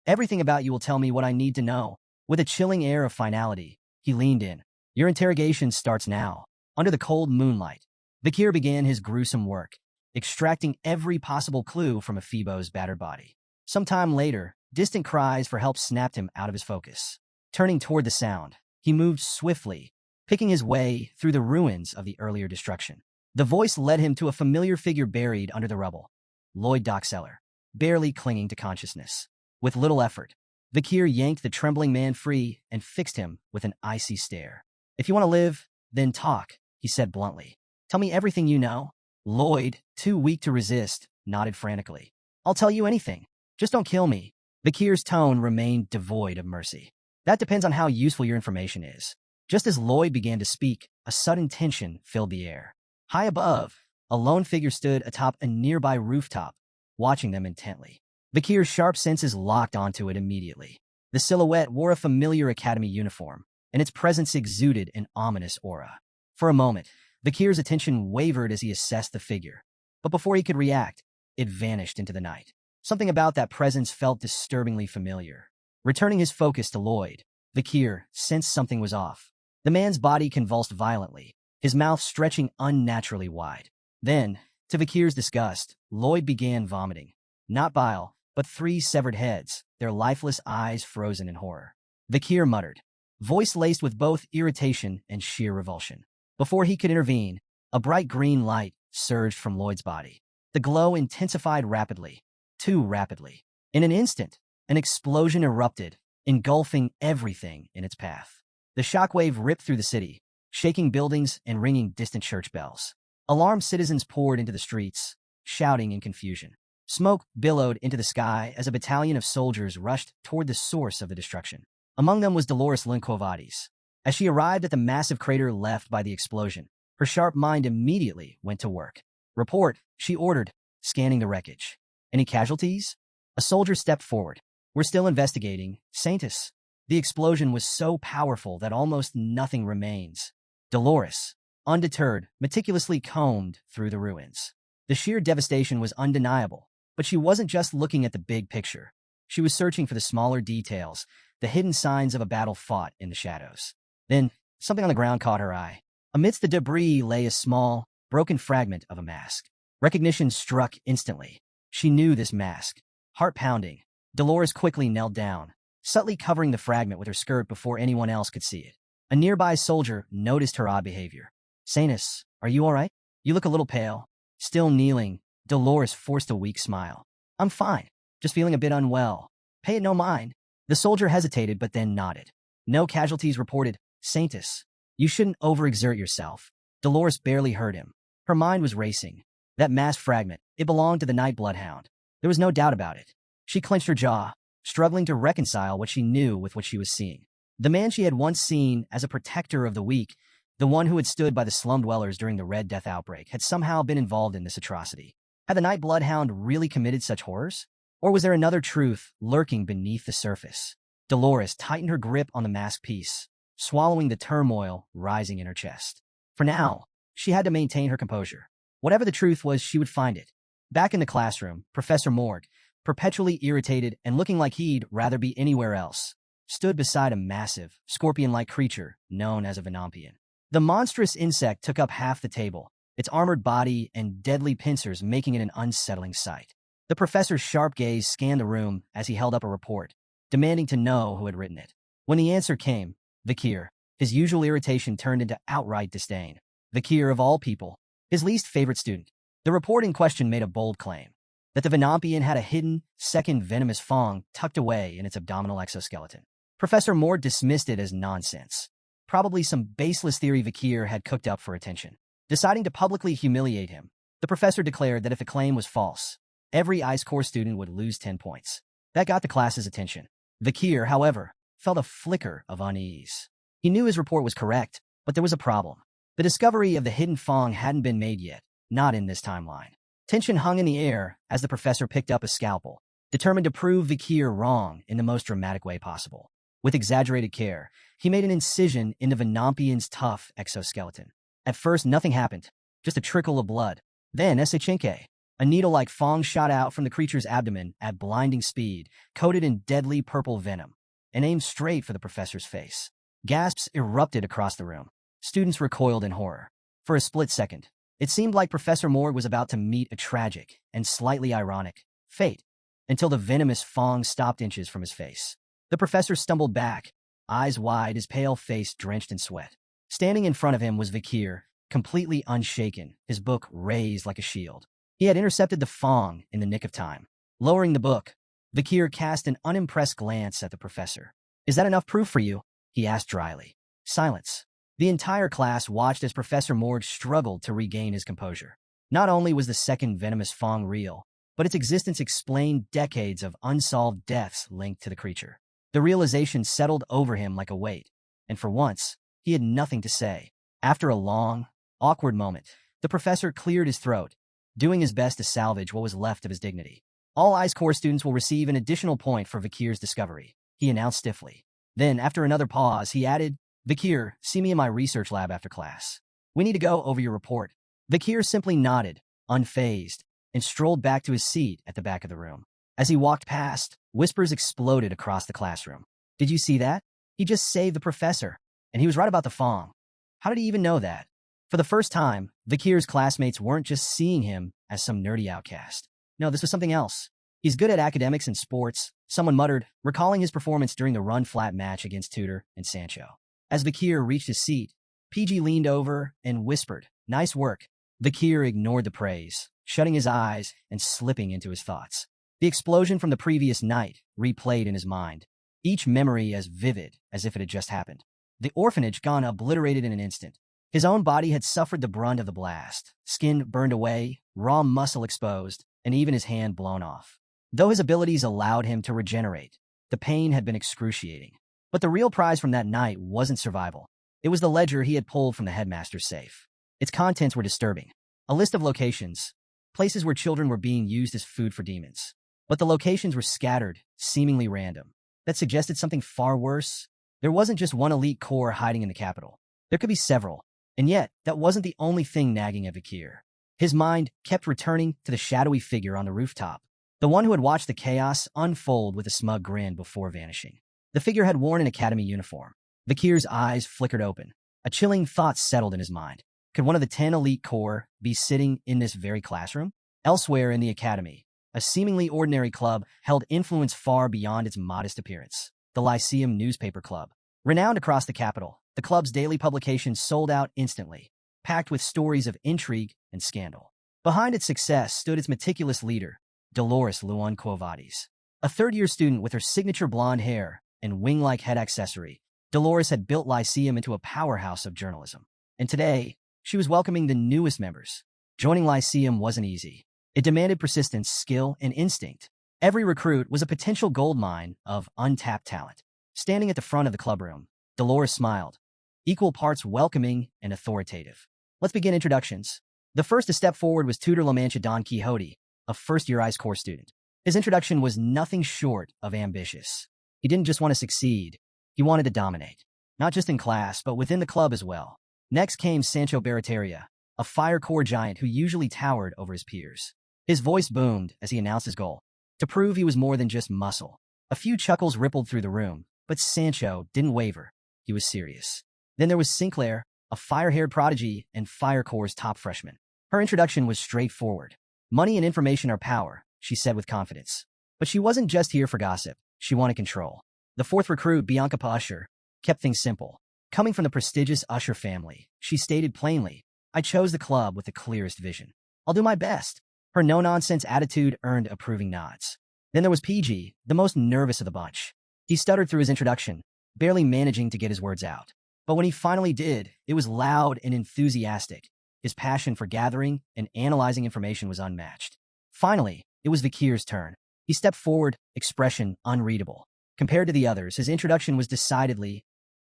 Everything about you will tell me what I need to know. With a chilling air of finality, he leaned in. Your interrogation starts now. Under the cold moonlight, Vakir began his gruesome work, extracting every possible clue from Ephibo's battered body. Sometime later, distant cries for help snapped him out of his focus. Turning toward the sound, he moved swiftly, picking his way through the ruins of the earlier destruction. The voice led him to a familiar figure buried under the rubble. Lloyd Dockseller, barely clinging to consciousness. With little effort, Vakir yanked the trembling man free and fixed him with an icy stare. If you want to live, then talk, he said bluntly. Tell me everything you know. Lloyd, too weak to resist, nodded frantically. I'll tell you anything. Just don't kill me. Vakir's tone remained devoid of mercy. That depends on how useful your information is. Just as Lloyd began to speak, a sudden tension filled the air. High above, a lone figure stood atop a nearby rooftop, watching them intently. Vakir's sharp senses locked onto it immediately. The silhouette wore a familiar academy uniform, and its presence exuded an ominous aura. For a moment, Vakir's attention wavered as he assessed the figure, but before he could react, it vanished into the night. Something about that presence felt disturbingly familiar. Returning his focus to Lloyd, Vakir sensed something was off. The man's body convulsed violently, his mouth stretching unnaturally wide. Then, to Vakir's disgust, Lloyd began vomiting. Not bile, but 3 severed heads, their lifeless eyes frozen in horror. Vakir muttered, voice laced with both irritation and sheer revulsion. Before he could intervene, a bright green light surged from Lloyd's body. The glow intensified rapidly, too rapidly. In an instant, an explosion erupted, engulfing everything in its path. The shockwave ripped through the city, shaking buildings and ringing distant church bells. Alarmed citizens poured into the streets, shouting in confusion. Smoke billowed into the sky as a battalion of soldiers rushed toward the source of the destruction. Among them was Dolores Linkovades. As she arrived at the massive crater left by the explosion, her sharp mind immediately went to work. Report, she ordered, scanning the wreckage. Any casualties? A soldier stepped forward. We're still investigating, Saintus. The explosion was so powerful that almost nothing remains. Dolores, undeterred, meticulously combed through the ruins. The sheer devastation was undeniable, but she wasn't just looking at the big picture. She was searching for the smaller details, the hidden signs of a battle fought in the shadows. Then, something on the ground caught her eye. Amidst the debris lay a small, broken fragment of a mask. Recognition struck instantly. She knew this mask. Heart pounding, Dolores quickly knelt down, subtly covering the fragment with her skirt before anyone else could see it. A nearby soldier noticed her odd behavior. Saintus, are you all right? You look a little pale. Still kneeling, Dolores forced a weak smile. I'm fine, just feeling a bit unwell. Pay it no mind. The soldier hesitated but then nodded. No casualties reported. Saintus, you shouldn't overexert yourself. Dolores barely heard him. Her mind was racing. That masked fragment, it belonged to the night bloodhound. There was no doubt about it. She clenched her jaw, struggling to reconcile what she knew with what she was seeing. The man she had once seen as a protector of the weak, the one who had stood by the slum dwellers during the Red Death outbreak, had somehow been involved in this atrocity. Had the night bloodhound really committed such horrors? Or was there another truth lurking beneath the surface? Dolores tightened her grip on the masked piece, swallowing the turmoil rising in her chest. For now, she had to maintain her composure. Whatever the truth was, she would find it. Back in the classroom, Professor Morg, perpetually irritated and looking like he'd rather be anywhere else, stood beside a massive, scorpion-like creature known as a Venompian. The monstrous insect took up half the table, its armored body and deadly pincers making it an unsettling sight. The professor's sharp gaze scanned the room as he held up a report, demanding to know who had written it. When the answer came, Vakir, his usual irritation turned into outright disdain. Vakir of all people, his least favorite student. The report in question made a bold claim that the Venampian had a hidden, second venomous fang tucked away in its abdominal exoskeleton. Professor Moore dismissed it as nonsense. Probably some baseless theory Vakir had cooked up for attention. Deciding to publicly humiliate him, the professor declared that if the claim was false, every ICE core student would lose 10 points. That got the class's attention. Vakir, however, felt a flicker of unease. He knew his report was correct, but there was a problem. The discovery of the hidden fang hadn't been made yet, not in this timeline. Tension hung in the air as the professor picked up a scalpel, determined to prove Vakir wrong in the most dramatic way possible. With exaggerated care, he made an incision into Venampian's tough exoskeleton. At first, nothing happened, just a trickle of blood. Then, Esichinke, a needle-like fang shot out from the creature's abdomen at blinding speed, coated in deadly purple venom, and aimed straight for the professor's face. Gasps erupted across the room. Students recoiled in horror. For a split second, it seemed like Professor Morg was about to meet a tragic and slightly ironic fate, until the venomous fang stopped inches from his face. The professor stumbled back, eyes wide, his pale face drenched in sweat. Standing in front of him was Vakir, completely unshaken, his book raised like a shield. He had intercepted the fang in the nick of time. Lowering the book, Vakir cast an unimpressed glance at the professor. "Is that enough proof for you?" he asked dryly. Silence. The entire class watched as Professor Morg struggled to regain his composure. Not only was the second venomous fang real, but its existence explained decades of unsolved deaths linked to the creature. The realization settled over him like a weight, and for once, he had nothing to say. After a long, awkward moment, the professor cleared his throat, doing his best to salvage what was left of his dignity. "All ICE core students will receive an additional point for Vakir's discovery," he announced stiffly. Then, after another pause, he added, "Vakir, see me in my research lab after class. We need to go over your report." Vakir simply nodded, unfazed, and strolled back to his seat at the back of the room. As he walked past, whispers exploded across the classroom. "Did you see that? He just saved the professor. And he was right about the fang. How did he even know that?" For the first time, Vakir's classmates weren't just seeing him as some nerdy outcast. No, this was something else. "He's good at academics and sports," someone muttered, recalling his performance during the run-flat match against Tudor and Sancho. As Vakir reached his seat, PG leaned over and whispered, "Nice work." Vakir ignored the praise, shutting his eyes and slipping into his thoughts. The explosion from the previous night replayed in his mind, each memory as vivid as if it had just happened. The orphanage gone obliterated in an instant. His own body had suffered the brunt of the blast, skin burned away, raw muscle exposed, and even his hand blown off. Though his abilities allowed him to regenerate, the pain had been excruciating. But the real prize from that night wasn't survival. It was the ledger he had pulled from the headmaster's safe. Its contents were disturbing. A list of locations, places where children were being used as food for demons. But the locations were scattered, seemingly random. That suggested something far worse. There wasn't just one elite core hiding in the capital. There could be several. And yet, that wasn't the only thing nagging at Vakir. His mind kept returning to the shadowy figure on the rooftop, the one who had watched the chaos unfold with a smug grin before vanishing. The figure had worn an academy uniform. Vakir's eyes flickered open. A chilling thought settled in his mind. Could one of the 10 elite core be sitting in this very classroom? Elsewhere in the academy, a seemingly ordinary club held influence far beyond its modest appearance. The Lyceum Newspaper Club. Renowned across the capital, the club's daily publications sold out instantly, packed with stories of intrigue and scandal. Behind its success stood its meticulous leader, Dolores Luan Quovadis. A third-year student with her signature blonde hair and wing-like head accessory, Dolores had built Lyceum into a powerhouse of journalism. And today, she was welcoming the newest members. Joining Lyceum wasn't easy. It demanded persistence, skill, and instinct. Every recruit was a potential goldmine of untapped talent. Standing at the front of the clubroom, Dolores smiled, equal parts welcoming and authoritative. "Let's begin introductions." The first to step forward was Tutor La Mancha Don Quixote, a first-year ICE core student. His introduction was nothing short of ambitious. He didn't just want to succeed, he wanted to dominate. Not just in class, but within the club as well. Next came Sancho Barataria, a fire core giant who usually towered over his peers. His voice boomed as he announced his goal, to prove he was more than just muscle. A few chuckles rippled through the room, but Sancho didn't waver. He was serious. Then there was Sinclair, a fire-haired prodigy and Fire Corps' top freshman. Her introduction was straightforward. "Money and information are power," she said with confidence. But she wasn't just here for gossip. She wanted control. The fourth recruit, Bianca Pa Usher, kept things simple. Coming from the prestigious Usher family, she stated plainly, I chose the club with the clearest vision. I'll do my best. Her no-nonsense attitude earned approving nods. Then there was PG, the most nervous of the bunch. He stuttered through his introduction, barely managing to get his words out. But when he finally did, it was loud and enthusiastic. His passion for gathering and analyzing information was unmatched. Finally, it was Vakir's turn. He stepped forward, expression unreadable. Compared to the others, his introduction was decidedly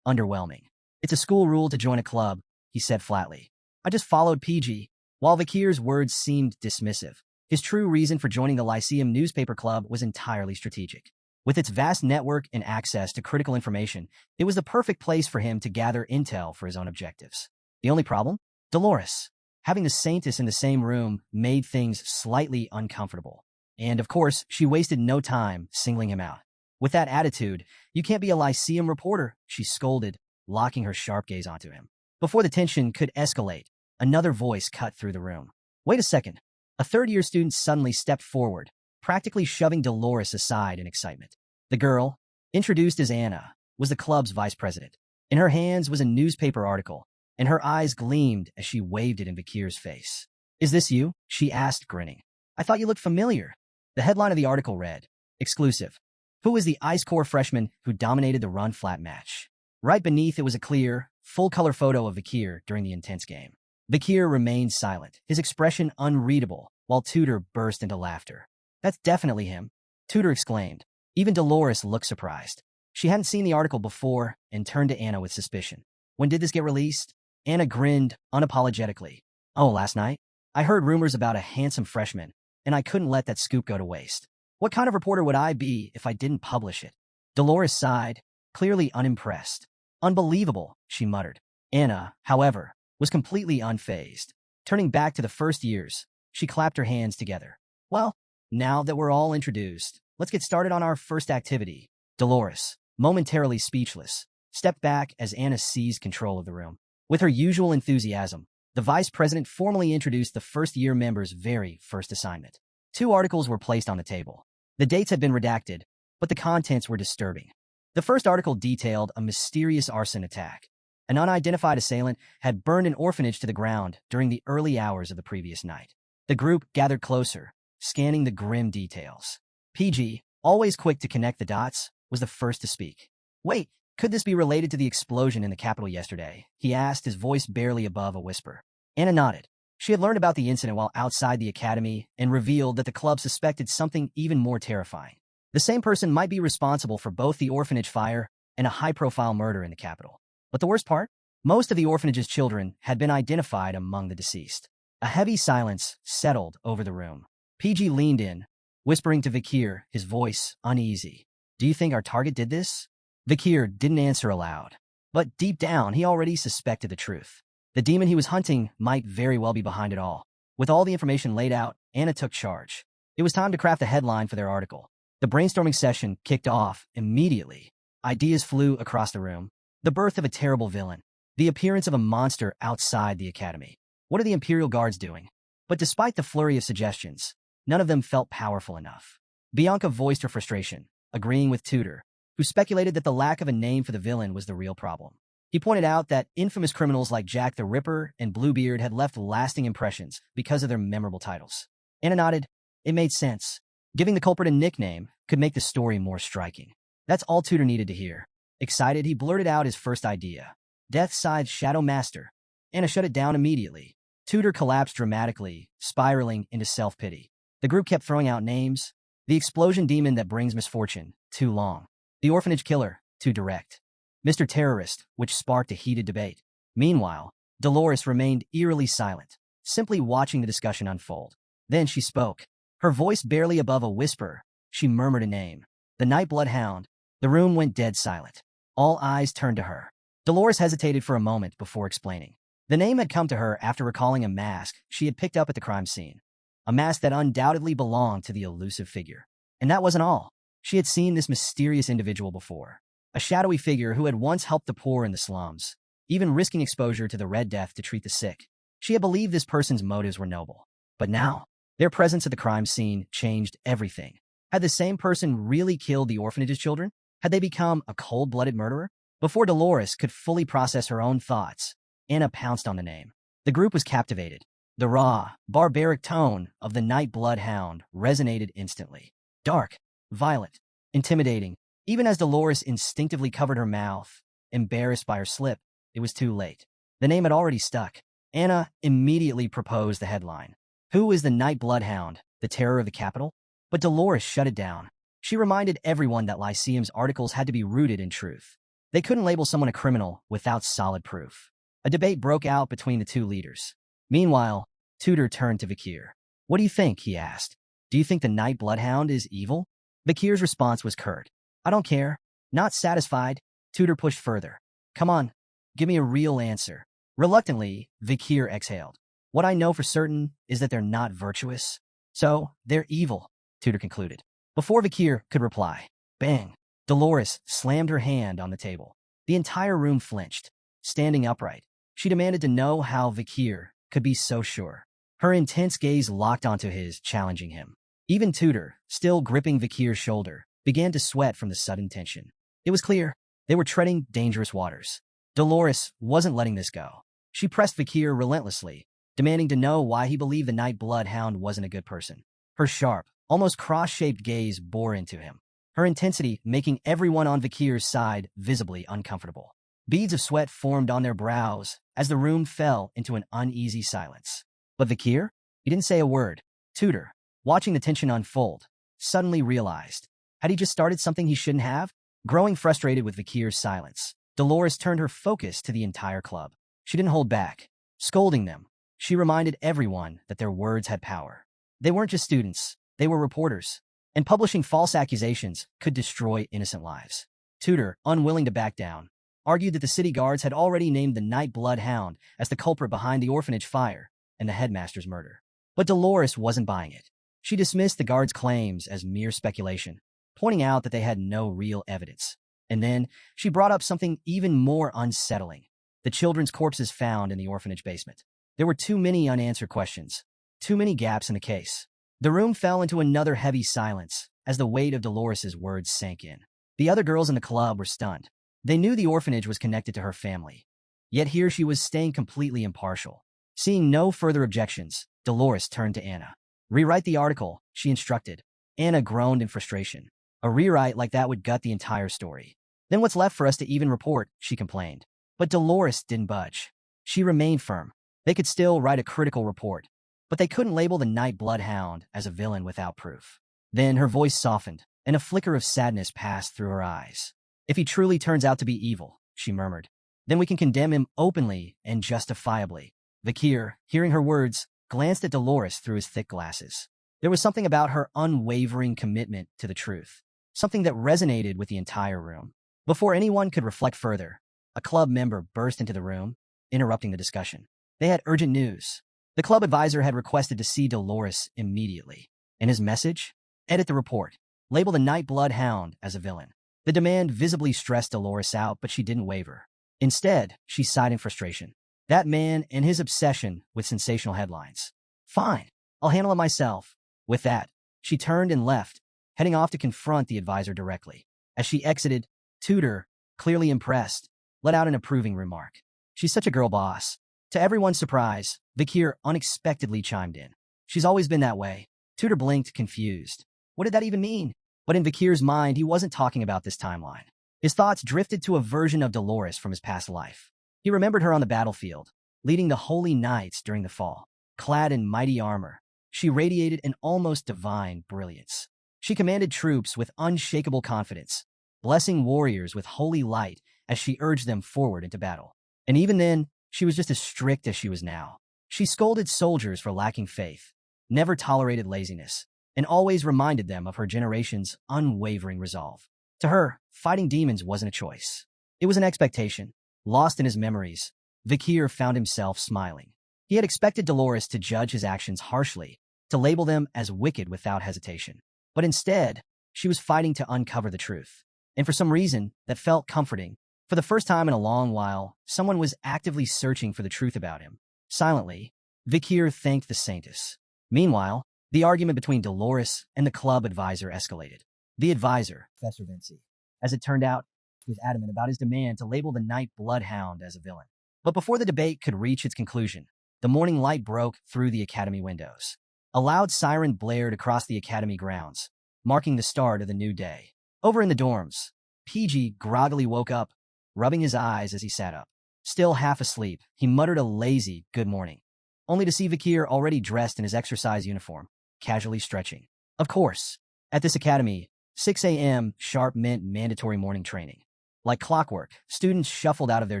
underwhelming. It's a school rule to join a club, he said flatly. I just followed PG. While Vakir's words seemed dismissive, his true reason for joining the Lyceum newspaper club was entirely strategic. With its vast network and access to critical information, it was the perfect place for him to gather intel for his own objectives. The only problem? Dolores. Having the Saintess in the same room made things slightly uncomfortable. And of course, she wasted no time singling him out. With that attitude, you can't be a Lyceum reporter, she scolded, locking her sharp gaze onto him. Before the tension could escalate, another voice cut through the room. Wait a second. A third-year student suddenly stepped forward, practically shoving Dolores aside in excitement. The girl, introduced as Anna, was the club's vice president. In her hands was a newspaper article, and her eyes gleamed as she waved it in Vakir's face. Is this you? She asked, grinning. I thought you looked familiar. The headline of the article read, Exclusive. Who was the Ice Core freshman who dominated the run-flat match? Right beneath it was a clear, full-color photo of Vakir during the intense game. Vakir remained silent, his expression unreadable, while Tudor burst into laughter. That's definitely him, Tudor exclaimed. Even Dolores looked surprised. She hadn't seen the article before and turned to Anna with suspicion. When did this get released? Anna grinned unapologetically. Oh, last night? I heard rumors about a handsome freshman, and I couldn't let that scoop go to waste. What kind of reporter would I be if I didn't publish it? Dolores sighed, clearly unimpressed. Unbelievable, she muttered. Anna, however, was completely unfazed. Turning back to the first years, she clapped her hands together. Well, now that we're all introduced, let's get started on our first activity. Dolores, momentarily speechless, stepped back as Anna seized control of the room. With her usual enthusiasm, the vice president formally introduced the first-year members' very first assignment. 2 articles were placed on the table. The dates had been redacted, but the contents were disturbing. The first article detailed a mysterious arson attack. An unidentified assailant had burned an orphanage to the ground during the early hours of the previous night. The group gathered closer, scanning the grim details. PG, always quick to connect the dots, was the first to speak. Wait, could this be related to the explosion in the capital yesterday? He asked, his voice barely above a whisper. Anna nodded. She had learned about the incident while outside the academy and revealed that the club suspected something even more terrifying. The same person might be responsible for both the orphanage fire and a high-profile murder in the capital. But the worst part? Most of the orphanage's children had been identified among the deceased. A heavy silence settled over the room. PG leaned in, whispering to Vakir, his voice uneasy. Do you think our target did this? Vakir didn't answer aloud, but deep down he already suspected the truth. The demon he was hunting might very well be behind it all. With all the information laid out, Anna took charge. It was time to craft a headline for their article. The brainstorming session kicked off immediately. Ideas flew across the room. The birth of a terrible villain. The appearance of a monster outside the academy. What are the Imperial Guards doing? But despite the flurry of suggestions, none of them felt powerful enough. Bianca voiced her frustration, agreeing with Tudor, who speculated that the lack of a name for the villain was the real problem. He pointed out that infamous criminals like Jack the Ripper and Bluebeard had left lasting impressions because of their memorable titles. Anna nodded. It made sense. Giving the culprit a nickname could make the story more striking. That's all Tudor needed to hear. Excited, he blurted out his first idea. Death-side Shadow Master. Anna shut it down immediately. Tudor collapsed dramatically, spiraling into self-pity. The group kept throwing out names. The explosion demon that brings misfortune, too long. The orphanage killer, too direct. Mr. Terrorist, which sparked a heated debate. Meanwhile, Dolores remained eerily silent, simply watching the discussion unfold. Then she spoke. Her voice barely above a whisper, she murmured a name. The Nightblood Hound. The room went dead silent. All eyes turned to her. Dolores hesitated for a moment before explaining. The name had come to her after recalling a mask she had picked up at the crime scene. A mask that undoubtedly belonged to the elusive figure. And that wasn't all. She had seen this mysterious individual before. A shadowy figure who had once helped the poor in the slums, even risking exposure to the Red Death to treat the sick. She had believed this person's motives were noble. But now, their presence at the crime scene changed everything. Had the same person really killed the orphanage's children? Had they become a cold-blooded murderer? Before Dolores could fully process her own thoughts, Anna pounced on the name. The group was captivated. The raw, barbaric tone of the Night Bloodhound resonated instantly. Dark, violent, intimidating. Even as Dolores instinctively covered her mouth, embarrassed by her slip, it was too late. The name had already stuck. Anna immediately proposed the headline. Who is the Night Bloodhound, the terror of the capital? But Dolores shut it down. She reminded everyone that Lyceum's articles had to be rooted in truth. They couldn't label someone a criminal without solid proof. A debate broke out between the two leaders. Meanwhile, Tudor turned to Vakir. What do you think? He asked. Do you think the Night Bloodhound is evil? Vakir's response was curt. I don't care. Not satisfied, Tudor pushed further. Come on, give me a real answer. Reluctantly, Vakir exhaled. What I know for certain is that they're not virtuous. So, they're evil, Tudor concluded. Before Vakir could reply, bang, Dolores slammed her hand on the table. The entire room flinched. Standing upright, she demanded to know how Vakir could be so sure. Her intense gaze locked onto his, challenging him. Even Tudor, still gripping Vakir's shoulder, began to sweat from the sudden tension. It was clear they were treading dangerous waters. Dolores wasn't letting this go. She pressed Vakir relentlessly, demanding to know why he believed the Night Bloodhound wasn't a good person. Her sharp, almost cross-shaped gaze bore into him, her intensity making everyone on Vakir's side visibly uncomfortable. Beads of sweat formed on their brows as the room fell into an uneasy silence. But Vakir? He didn't say a word. Tudor, watching the tension unfold, suddenly realized. Had he just started something he shouldn't have? Growing frustrated with Vakir's silence, Dolores turned her focus to the entire club. She didn't hold back. Scolding them, she reminded everyone that their words had power. They weren't just students, they were reporters, and publishing false accusations could destroy innocent lives. Tudor, unwilling to back down, argued that the city guards had already named the Night Bloodhound as the culprit behind the orphanage fire and the headmaster's murder. But Dolores wasn't buying it. She dismissed the guards' claims as mere speculation, pointing out that they had no real evidence. And then she brought up something even more unsettling: the children's corpses found in the orphanage basement. There were too many unanswered questions, too many gaps in the case. The room fell into another heavy silence as the weight of Dolores's words sank in. The other girls in the club were stunned. They knew the orphanage was connected to her family. Yet here she was staying completely impartial. Seeing no further objections, Dolores turned to Anna. Rewrite the article, she instructed. Anna groaned in frustration. A rewrite like that would gut the entire story. Then what's left for us to even report, she complained. But Dolores didn't budge. She remained firm. They could still write a critical report, but they couldn't label the Night Bloodhound as a villain without proof. Then her voice softened, and a flicker of sadness passed through her eyes. If he truly turns out to be evil, she murmured, then we can condemn him openly and justifiably. Vakir, hearing her words, glanced at Dolores through his thick glasses. There was something about her unwavering commitment to the truth, something that resonated with the entire room. Before anyone could reflect further, a club member burst into the room, interrupting the discussion. They had urgent news. The club advisor had requested to see Dolores immediately. And his message? Edit the report. Label the Night Bloodhound as a villain. The demand visibly stressed Dolores out, but she didn't waver. Instead, she sighed in frustration. That man and his obsession with sensational headlines. Fine, I'll handle it myself. With that, she turned and left, heading off to confront the advisor directly. As she exited, Tudor, clearly impressed, let out an approving remark. She's such a girl boss. To everyone's surprise, Vakir unexpectedly chimed in. She's always been that way. Tudor blinked, confused. What did that even mean? But in Vakir's mind, he wasn't talking about this timeline. His thoughts drifted to a version of Dolores from his past life. He remembered her on the battlefield, leading the Holy Knights during the fall. Clad in mighty armor, she radiated an almost divine brilliance. She commanded troops with unshakable confidence, blessing warriors with holy light as she urged them forward into battle. And even then, she was just as strict as she was now. She scolded soldiers for lacking faith, never tolerated laziness, and always reminded them of her generation's unwavering resolve. To her, fighting demons wasn't a choice. It was an expectation. Lost in his memories, Vakir found himself smiling. He had expected Dolores to judge his actions harshly, to label them as wicked without hesitation. But instead, she was fighting to uncover the truth. And for some reason, that felt comforting. For the first time in a long while, someone was actively searching for the truth about him. Silently, Vakir thanked the Saintess. Meanwhile, the argument between Dolores and the club advisor escalated. The advisor, Professor Vinci, as it turned out, was adamant about his demand to label the Night Bloodhound as a villain. But before the debate could reach its conclusion, The morning light broke through the academy windows. A loud siren blared across the academy grounds, marking the start of the new day. Over in the dorms, PG groggily woke up, rubbing his eyes as he sat up. Still half asleep, he muttered a lazy good morning, only to see Vakir already dressed in his exercise uniform, casually stretching. Of course, at this academy, 6 a.m. sharp meant mandatory morning training. Like clockwork, students shuffled out of their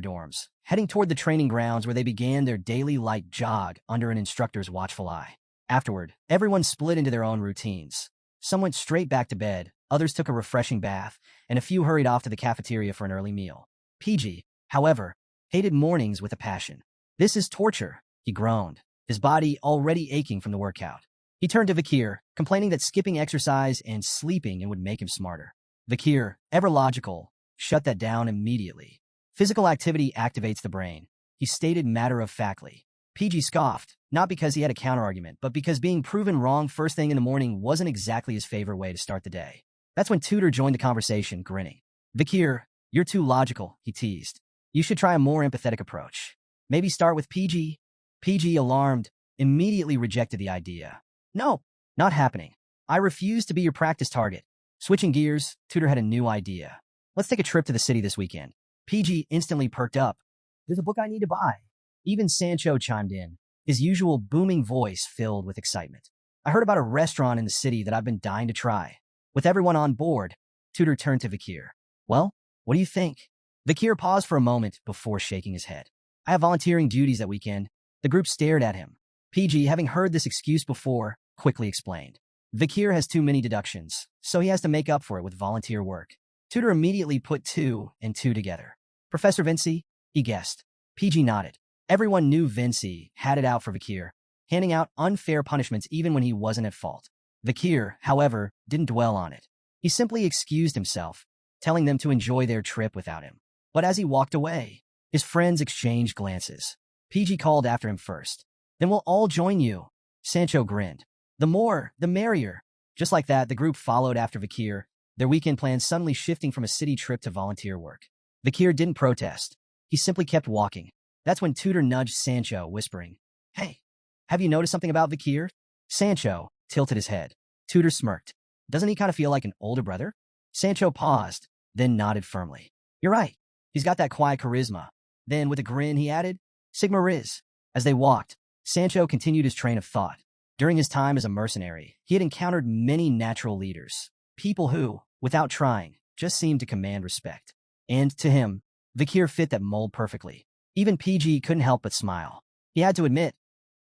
dorms, heading toward the training grounds where they began their daily light jog under an instructor's watchful eye. Afterward, everyone split into their own routines. Some went straight back to bed, others took a refreshing bath, and a few hurried off to the cafeteria for an early meal. PG, however, hated mornings with a passion. "This is torture," he groaned, his body already aching from the workout. He turned to Vakir, complaining that skipping exercise and sleeping would make him smarter. Vakir, ever logical, shut that down immediately. "Physical activity activates the brain," he stated matter-of-factly. PG scoffed, not because he had a counterargument, but because being proven wrong first thing in the morning wasn't exactly his favorite way to start the day. That's when Tutor joined the conversation, grinning. "Vakir, you're too logical," he teased. "You should try a more empathetic approach. Maybe start with PG." PG, alarmed, immediately rejected the idea. "No, not happening. I refuse to be your practice target." Switching gears, Tutor had a new idea. "Let's take a trip to the city this weekend." PG instantly perked up. "There's a book I need to buy." Even Sancho chimed in, his usual booming voice filled with excitement. "I heard about a restaurant in the city that I've been dying to try." With everyone on board, Tutor turned to Vakir. "Well, what do you think?" Vakir paused for a moment before shaking his head. "I have volunteering duties that weekend." The group stared at him. PG, having heard this excuse before, quickly explained. "Vakir has too many deductions, so he has to make up for it with volunteer work." Tutor immediately put 2 and 2 together. "Professor Vinci?" he guessed. PG nodded. Everyone knew Vinci had it out for Vakir, handing out unfair punishments even when he wasn't at fault. Vakir, however, didn't dwell on it. He simply excused himself, telling them to enjoy their trip without him. But as he walked away, his friends exchanged glances. PG called after him first. "Then we'll all join you." Sancho grinned. "The more, the merrier." Just like that, the group followed after Vakir, their weekend plans suddenly shifting from a city trip to volunteer work. Vakir didn't protest. He simply kept walking. That's when Tutor nudged Sancho, whispering, "Hey, have you noticed something about Vakir?" Sancho tilted his head. Tutor smirked. "Doesn't he kind of feel like an older brother?" Sancho paused, then nodded firmly. "You're right. He's got that quiet charisma." Then, with a grin, he added, "Sigma Riz." As they walked, Sancho continued his train of thought. During his time as a mercenary, he had encountered many natural leaders, people who, without trying, just seemed to command respect. And, to him, Vakir fit that mold perfectly. Even PG couldn't help but smile. He had to admit,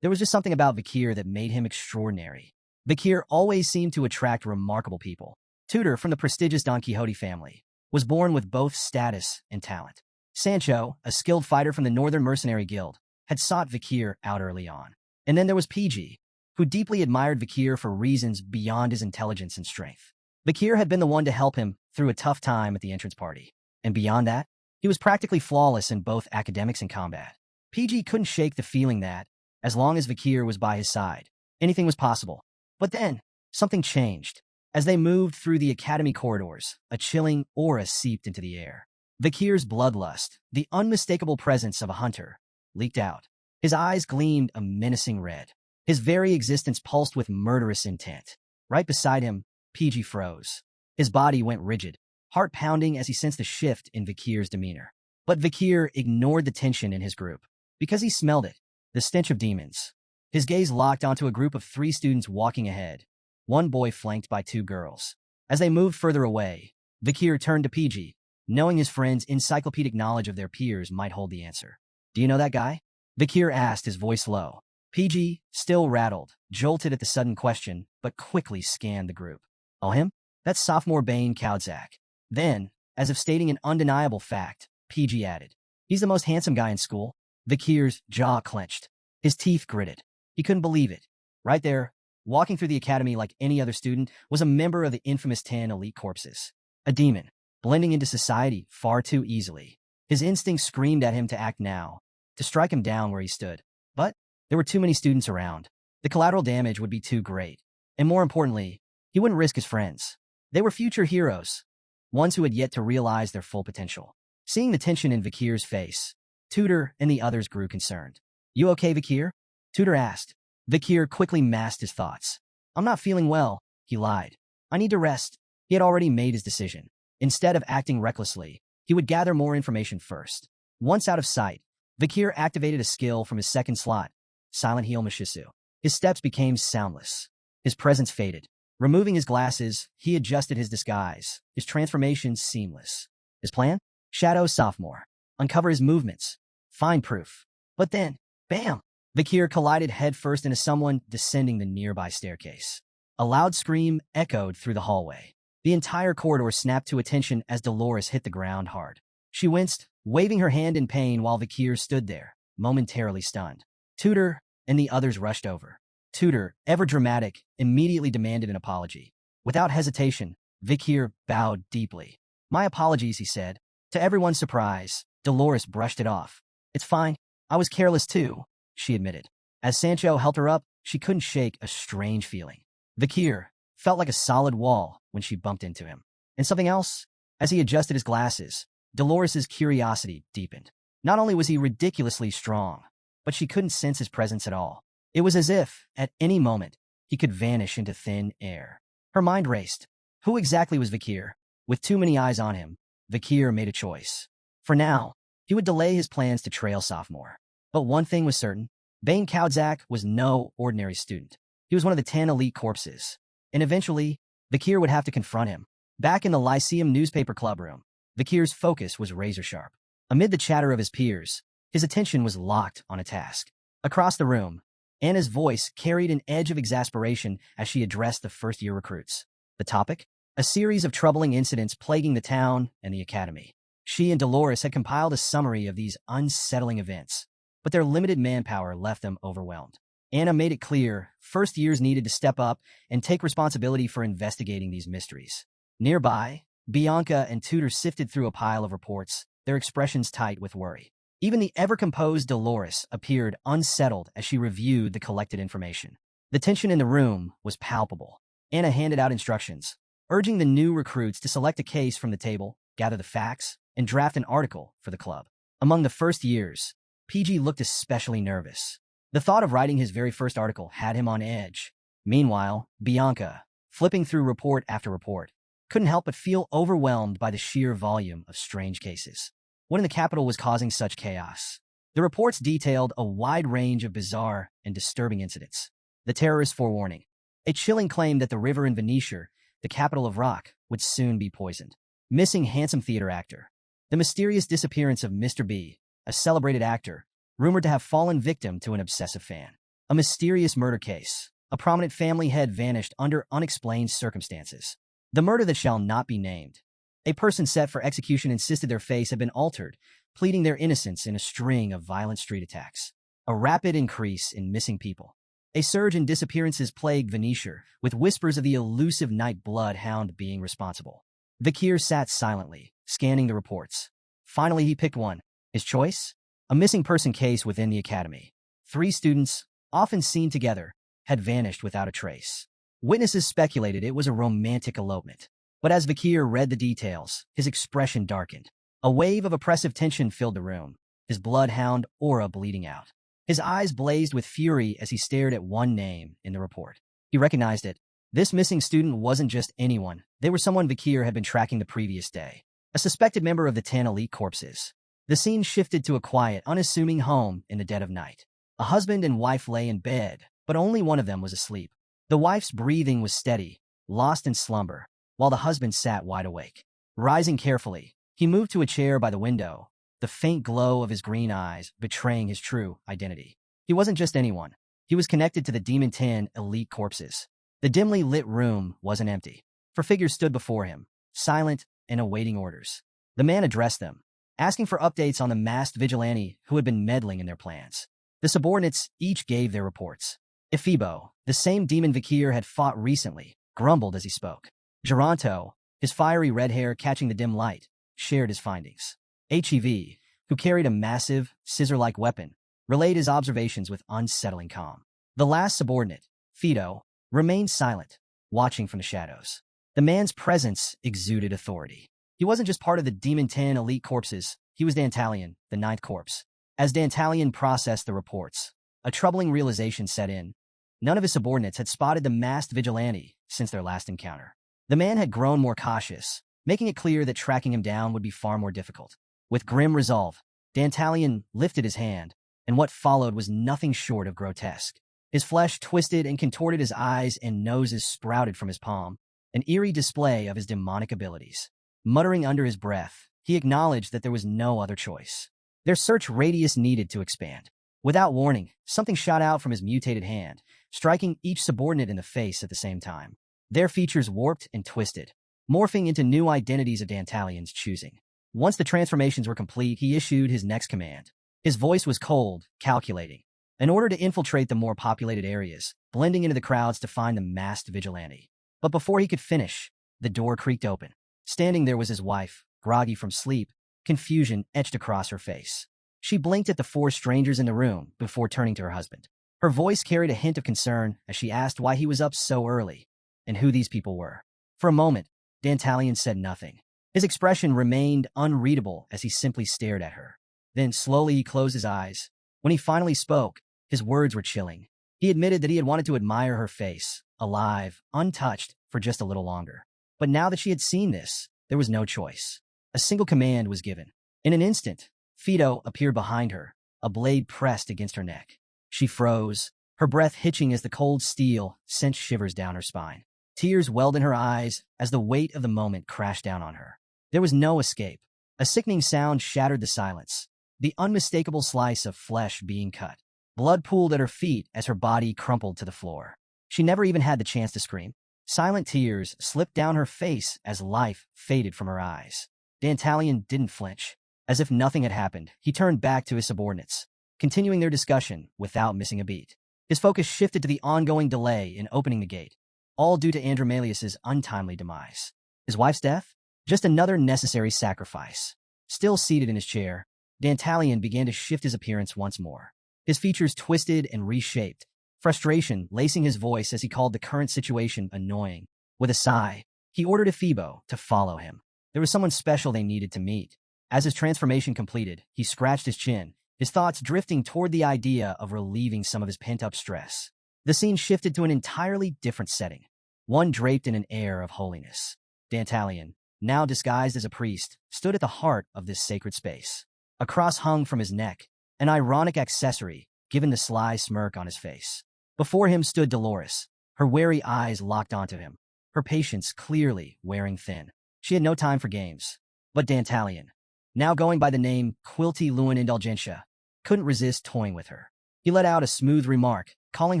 there was just something about Vakir that made him extraordinary. Vakir always seemed to attract remarkable people. Tutor, from the prestigious Don Quixote family, was born with both status and talent. Sancho, a skilled fighter from the Northern Mercenary Guild, had sought Vakir out early on. And then there was PG, who deeply admired Vakir for reasons beyond his intelligence and strength. Vakir had been the one to help him through a tough time at the entrance party. And beyond that, he was practically flawless in both academics and combat. PG couldn't shake the feeling that, as long as Vakir was by his side, anything was possible. But then, something changed. As they moved through the academy corridors, a chilling aura seeped into the air. Vakir's bloodlust, the unmistakable presence of a hunter, leaked out. His eyes gleamed a menacing red. His very existence pulsed with murderous intent. Right beside him, PG froze. His body went rigid, heart pounding as he sensed a shift in Vakir's demeanor. But Vakir ignored the tension in his group, because he smelled it, the stench of demons. His gaze locked onto a group of 3 students walking ahead, one boy flanked by 2 girls. As they moved further away, Vakir turned to PG, knowing his friend's encyclopedic knowledge of their peers might hold the answer. "Do you know that guy?" Vakir asked, his voice low. PG, still rattled, jolted at the sudden question, but quickly scanned the group. "Oh, him? That's sophomore Bane Kaudzak." Then, as if stating an undeniable fact, PG added, "He's the most handsome guy in school." Vakir's jaw clenched. His teeth gritted. He couldn't believe it. Right there, walking through the academy like any other student, was a member of the infamous 10 elite corpses. A demon, blending into society far too easily. His instincts screamed at him to act now, to strike him down where he stood. But there were too many students around. The collateral damage would be too great. And more importantly, he wouldn't risk his friends. They were future heroes, ones who had yet to realize their full potential. Seeing the tension in Vakir's face, Tutor and the others grew concerned. "You okay, Vakir?" Tudor asked. Vakir quickly masked his thoughts. I'm not feeling well, he lied. I need to rest. He had already made his decision. Instead of acting recklessly, he would gather more information first. Once out of sight, Vakir activated a skill from his second slot, Silent Heal Mishisu. His steps became soundless. His presence faded. Removing his glasses, he adjusted his disguise, his transformation seamless. His plan? Shadow sophomore. Uncover his movements. Find proof. But then, bam! Vakir collided headfirst into someone descending the nearby staircase. A loud scream echoed through the hallway. The entire corridor snapped to attention as Dolores hit the ground hard. She winced, waving her hand in pain while Vakir stood there, momentarily stunned. Tudor and the others rushed over. Tudor, ever dramatic, immediately demanded an apology. Without hesitation, Vakir bowed deeply. My apologies, he said. To everyone's surprise, Dolores brushed it off. It's fine. I was careless too, she admitted. As Sancho helped her up, she couldn't shake a strange feeling. Vakir felt like a solid wall when she bumped into him. And something else? As he adjusted his glasses, Dolores's curiosity deepened. Not only was he ridiculously strong, but she couldn't sense his presence at all. It was as if, at any moment, he could vanish into thin air. Her mind raced. Who exactly was Vakir? With too many eyes on him, Vakir made a choice. For now, he would delay his plans to trail sophomore. But one thing was certain. Bane Kaudzak was no ordinary student. He was one of the 10 elite corpses. And eventually, Vakir would have to confront him. Back in the Lyceum newspaper club room, Vakir's focus was razor-sharp. Amid the chatter of his peers, his attention was locked on a task. Across the room, Anna's voice carried an edge of exasperation as she addressed the first-year recruits. The topic? A series of troubling incidents plaguing the town and the academy. She and Dolores had compiled a summary of these unsettling events, but their limited manpower left them overwhelmed. Anna made it clear first years needed to step up and take responsibility for investigating these mysteries. Nearby, Bianca and Tudor sifted through a pile of reports, their expressions tight with worry. Even the ever-composed Dolores appeared unsettled as she reviewed the collected information. The tension in the room was palpable. Anna handed out instructions, urging the new recruits to select a case from the table, gather the facts, and draft an article for the club. Among the first years, PG looked especially nervous. The thought of writing his very first article had him on edge. Meanwhile, Bianca, flipping through report after report, couldn't help but feel overwhelmed by the sheer volume of strange cases. What in the capital was causing such chaos? The reports detailed a wide range of bizarre and disturbing incidents. The terrorist forewarning. A chilling claim that the river in Venetia, the capital of rock, would soon be poisoned. Missing handsome theater actor. The mysterious disappearance of Mr. B, a celebrated actor, rumored to have fallen victim to an obsessive fan. A mysterious murder case. A prominent family head vanished under unexplained circumstances. The murder that shall not be named. A person set for execution insisted their face had been altered, pleading their innocence in a string of violent street attacks. A rapid increase in missing people. A surge in disappearances plagued Venetia, with whispers of the elusive night blood hound being responsible. Vakir sat silently, scanning the reports. Finally, he picked one. His choice? A missing person case within the academy. 3 students, often seen together, had vanished without a trace. Witnesses speculated it was a romantic elopement. But as Vakir read the details, his expression darkened. A wave of oppressive tension filled the room, his bloodhound aura bleeding out. His eyes blazed with fury as he stared at one name in the report. He recognized it. This missing student wasn't just anyone. They were someone Vakir had been tracking the previous day. A suspected member of the 10 elite corpses. The scene shifted to a quiet, unassuming home in the dead of night. A husband and wife lay in bed, but only one of them was asleep. The wife's breathing was steady, lost in slumber, while the husband sat wide awake. Rising carefully, he moved to a chair by the window, the faint glow of his green eyes betraying his true identity. He wasn't just anyone. He was connected to the Demon 10 elite corpses. The dimly lit room wasn't empty. 4 figures stood before him, silent and awaiting orders. The man addressed them, asking for updates on the masked vigilante who had been meddling in their plans. The subordinates each gave their reports. Ephibo, the same demon Vakir had fought recently, grumbled as he spoke. Geronto, his fiery red hair catching the dim light, shared his findings. HEV, who carried a massive, scissor-like weapon, relayed his observations with unsettling calm. The last subordinate, Fido, remained silent, watching from the shadows. The man's presence exuded authority. He wasn't just part of the Demon 10 elite corpses, he was Dantalion, the 9th corpse. As Dantalion processed the reports, a troubling realization set in. None of his subordinates had spotted the masked vigilante since their last encounter. The man had grown more cautious, making it clear that tracking him down would be far more difficult. With grim resolve, Dantalion lifted his hand, and what followed was nothing short of grotesque. His flesh twisted and contorted, his eyes and noses sprouted from his palm, an eerie display of his demonic abilities. Muttering under his breath, he acknowledged that there was no other choice. Their search radius needed to expand. Without warning, something shot out from his mutated hand, striking each subordinate in the face at the same time. Their features warped and twisted, morphing into new identities of Dantalion's choosing. Once the transformations were complete, he issued his next command. His voice was cold, calculating. In order to infiltrate the more populated areas, blending into the crowds to find the masked vigilante. But before he could finish, the door creaked open. Standing there was his wife, groggy from sleep, confusion etched across her face. She blinked at the four strangers in the room before turning to her husband. Her voice carried a hint of concern as she asked why he was up so early and who these people were. For a moment, Dantalion said nothing. His expression remained unreadable as he simply stared at her. Then slowly he closed his eyes. When he finally spoke, his words were chilling. He admitted that he had wanted to admire her face, alive, untouched, for just a little longer. But now that she had seen this, there was no choice. A single command was given. In an instant, Fido appeared behind her, a blade pressed against her neck. She froze, her breath hitching as the cold steel sent shivers down her spine. Tears welled in her eyes as the weight of the moment crashed down on her. There was no escape. A sickening sound shattered the silence, the unmistakable slice of flesh being cut. Blood pooled at her feet as her body crumpled to the floor. She never even had the chance to scream. Silent tears slipped down her face as life faded from her eyes. Dantalion didn't flinch. As if nothing had happened, he turned back to his subordinates, continuing their discussion without missing a beat. His focus shifted to the ongoing delay in opening the gate, all due to Andromalius's untimely demise. His wife's death? Just another necessary sacrifice. Still seated in his chair, Dantalion began to shift his appearance once more. His features twisted and reshaped, frustration lacing his voice as he called the current situation annoying. With a sigh, he ordered Ephibo to follow him. There was someone special they needed to meet. As his transformation completed, he scratched his chin, his thoughts drifting toward the idea of relieving some of his pent-up stress. The scene shifted to an entirely different setting, one draped in an air of holiness. Dantalion, now disguised as a priest, stood at the heart of this sacred space. A cross hung from his neck, an ironic accessory given the sly smirk on his face. Before him stood Dolores, her wary eyes locked onto him, her patience clearly wearing thin. She had no time for games. But Dantalion, now going by the name Quilty Luan Indulgentia, couldn't resist toying with her. He let out a smooth remark, calling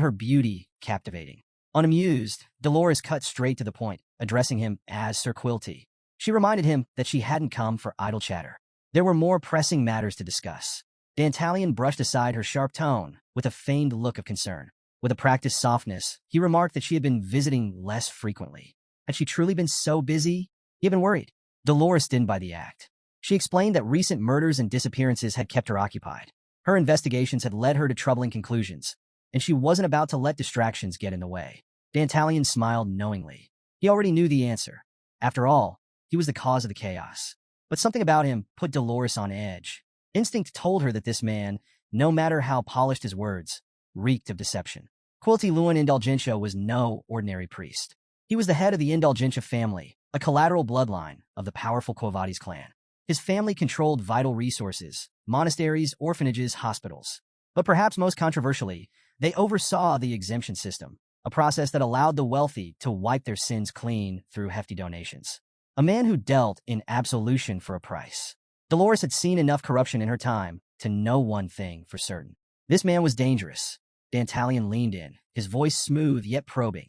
her beauty captivating. Unamused, Dolores cut straight to the point, addressing him as Sir Quilty. She reminded him that she hadn't come for idle chatter. There were more pressing matters to discuss. Dantalion brushed aside her sharp tone with a feigned look of concern. With a practiced softness, he remarked that she had been visiting less frequently. Had she truly been so busy? He had been worried. Dolores didn't buy the act. She explained that recent murders and disappearances had kept her occupied. Her investigations had led her to troubling conclusions, and she wasn't about to let distractions get in the way. Dantalion smiled knowingly. He already knew the answer. After all, he was the cause of the chaos. But something about him put Dolores on edge. Instinct told her that this man, no matter how polished his words, reeked of deception. Quilty Luan Indulgentia was no ordinary priest. He was the head of the Indulgentia family, a collateral bloodline of the powerful Quo Vadis clan. His family controlled vital resources, monasteries, orphanages, hospitals. But perhaps most controversially, they oversaw the exemption system, a process that allowed the wealthy to wipe their sins clean through hefty donations. A man who dealt in absolution for a price. Dolores had seen enough corruption in her time to know one thing for certain. This man was dangerous. Dantalion leaned in, his voice smooth yet probing.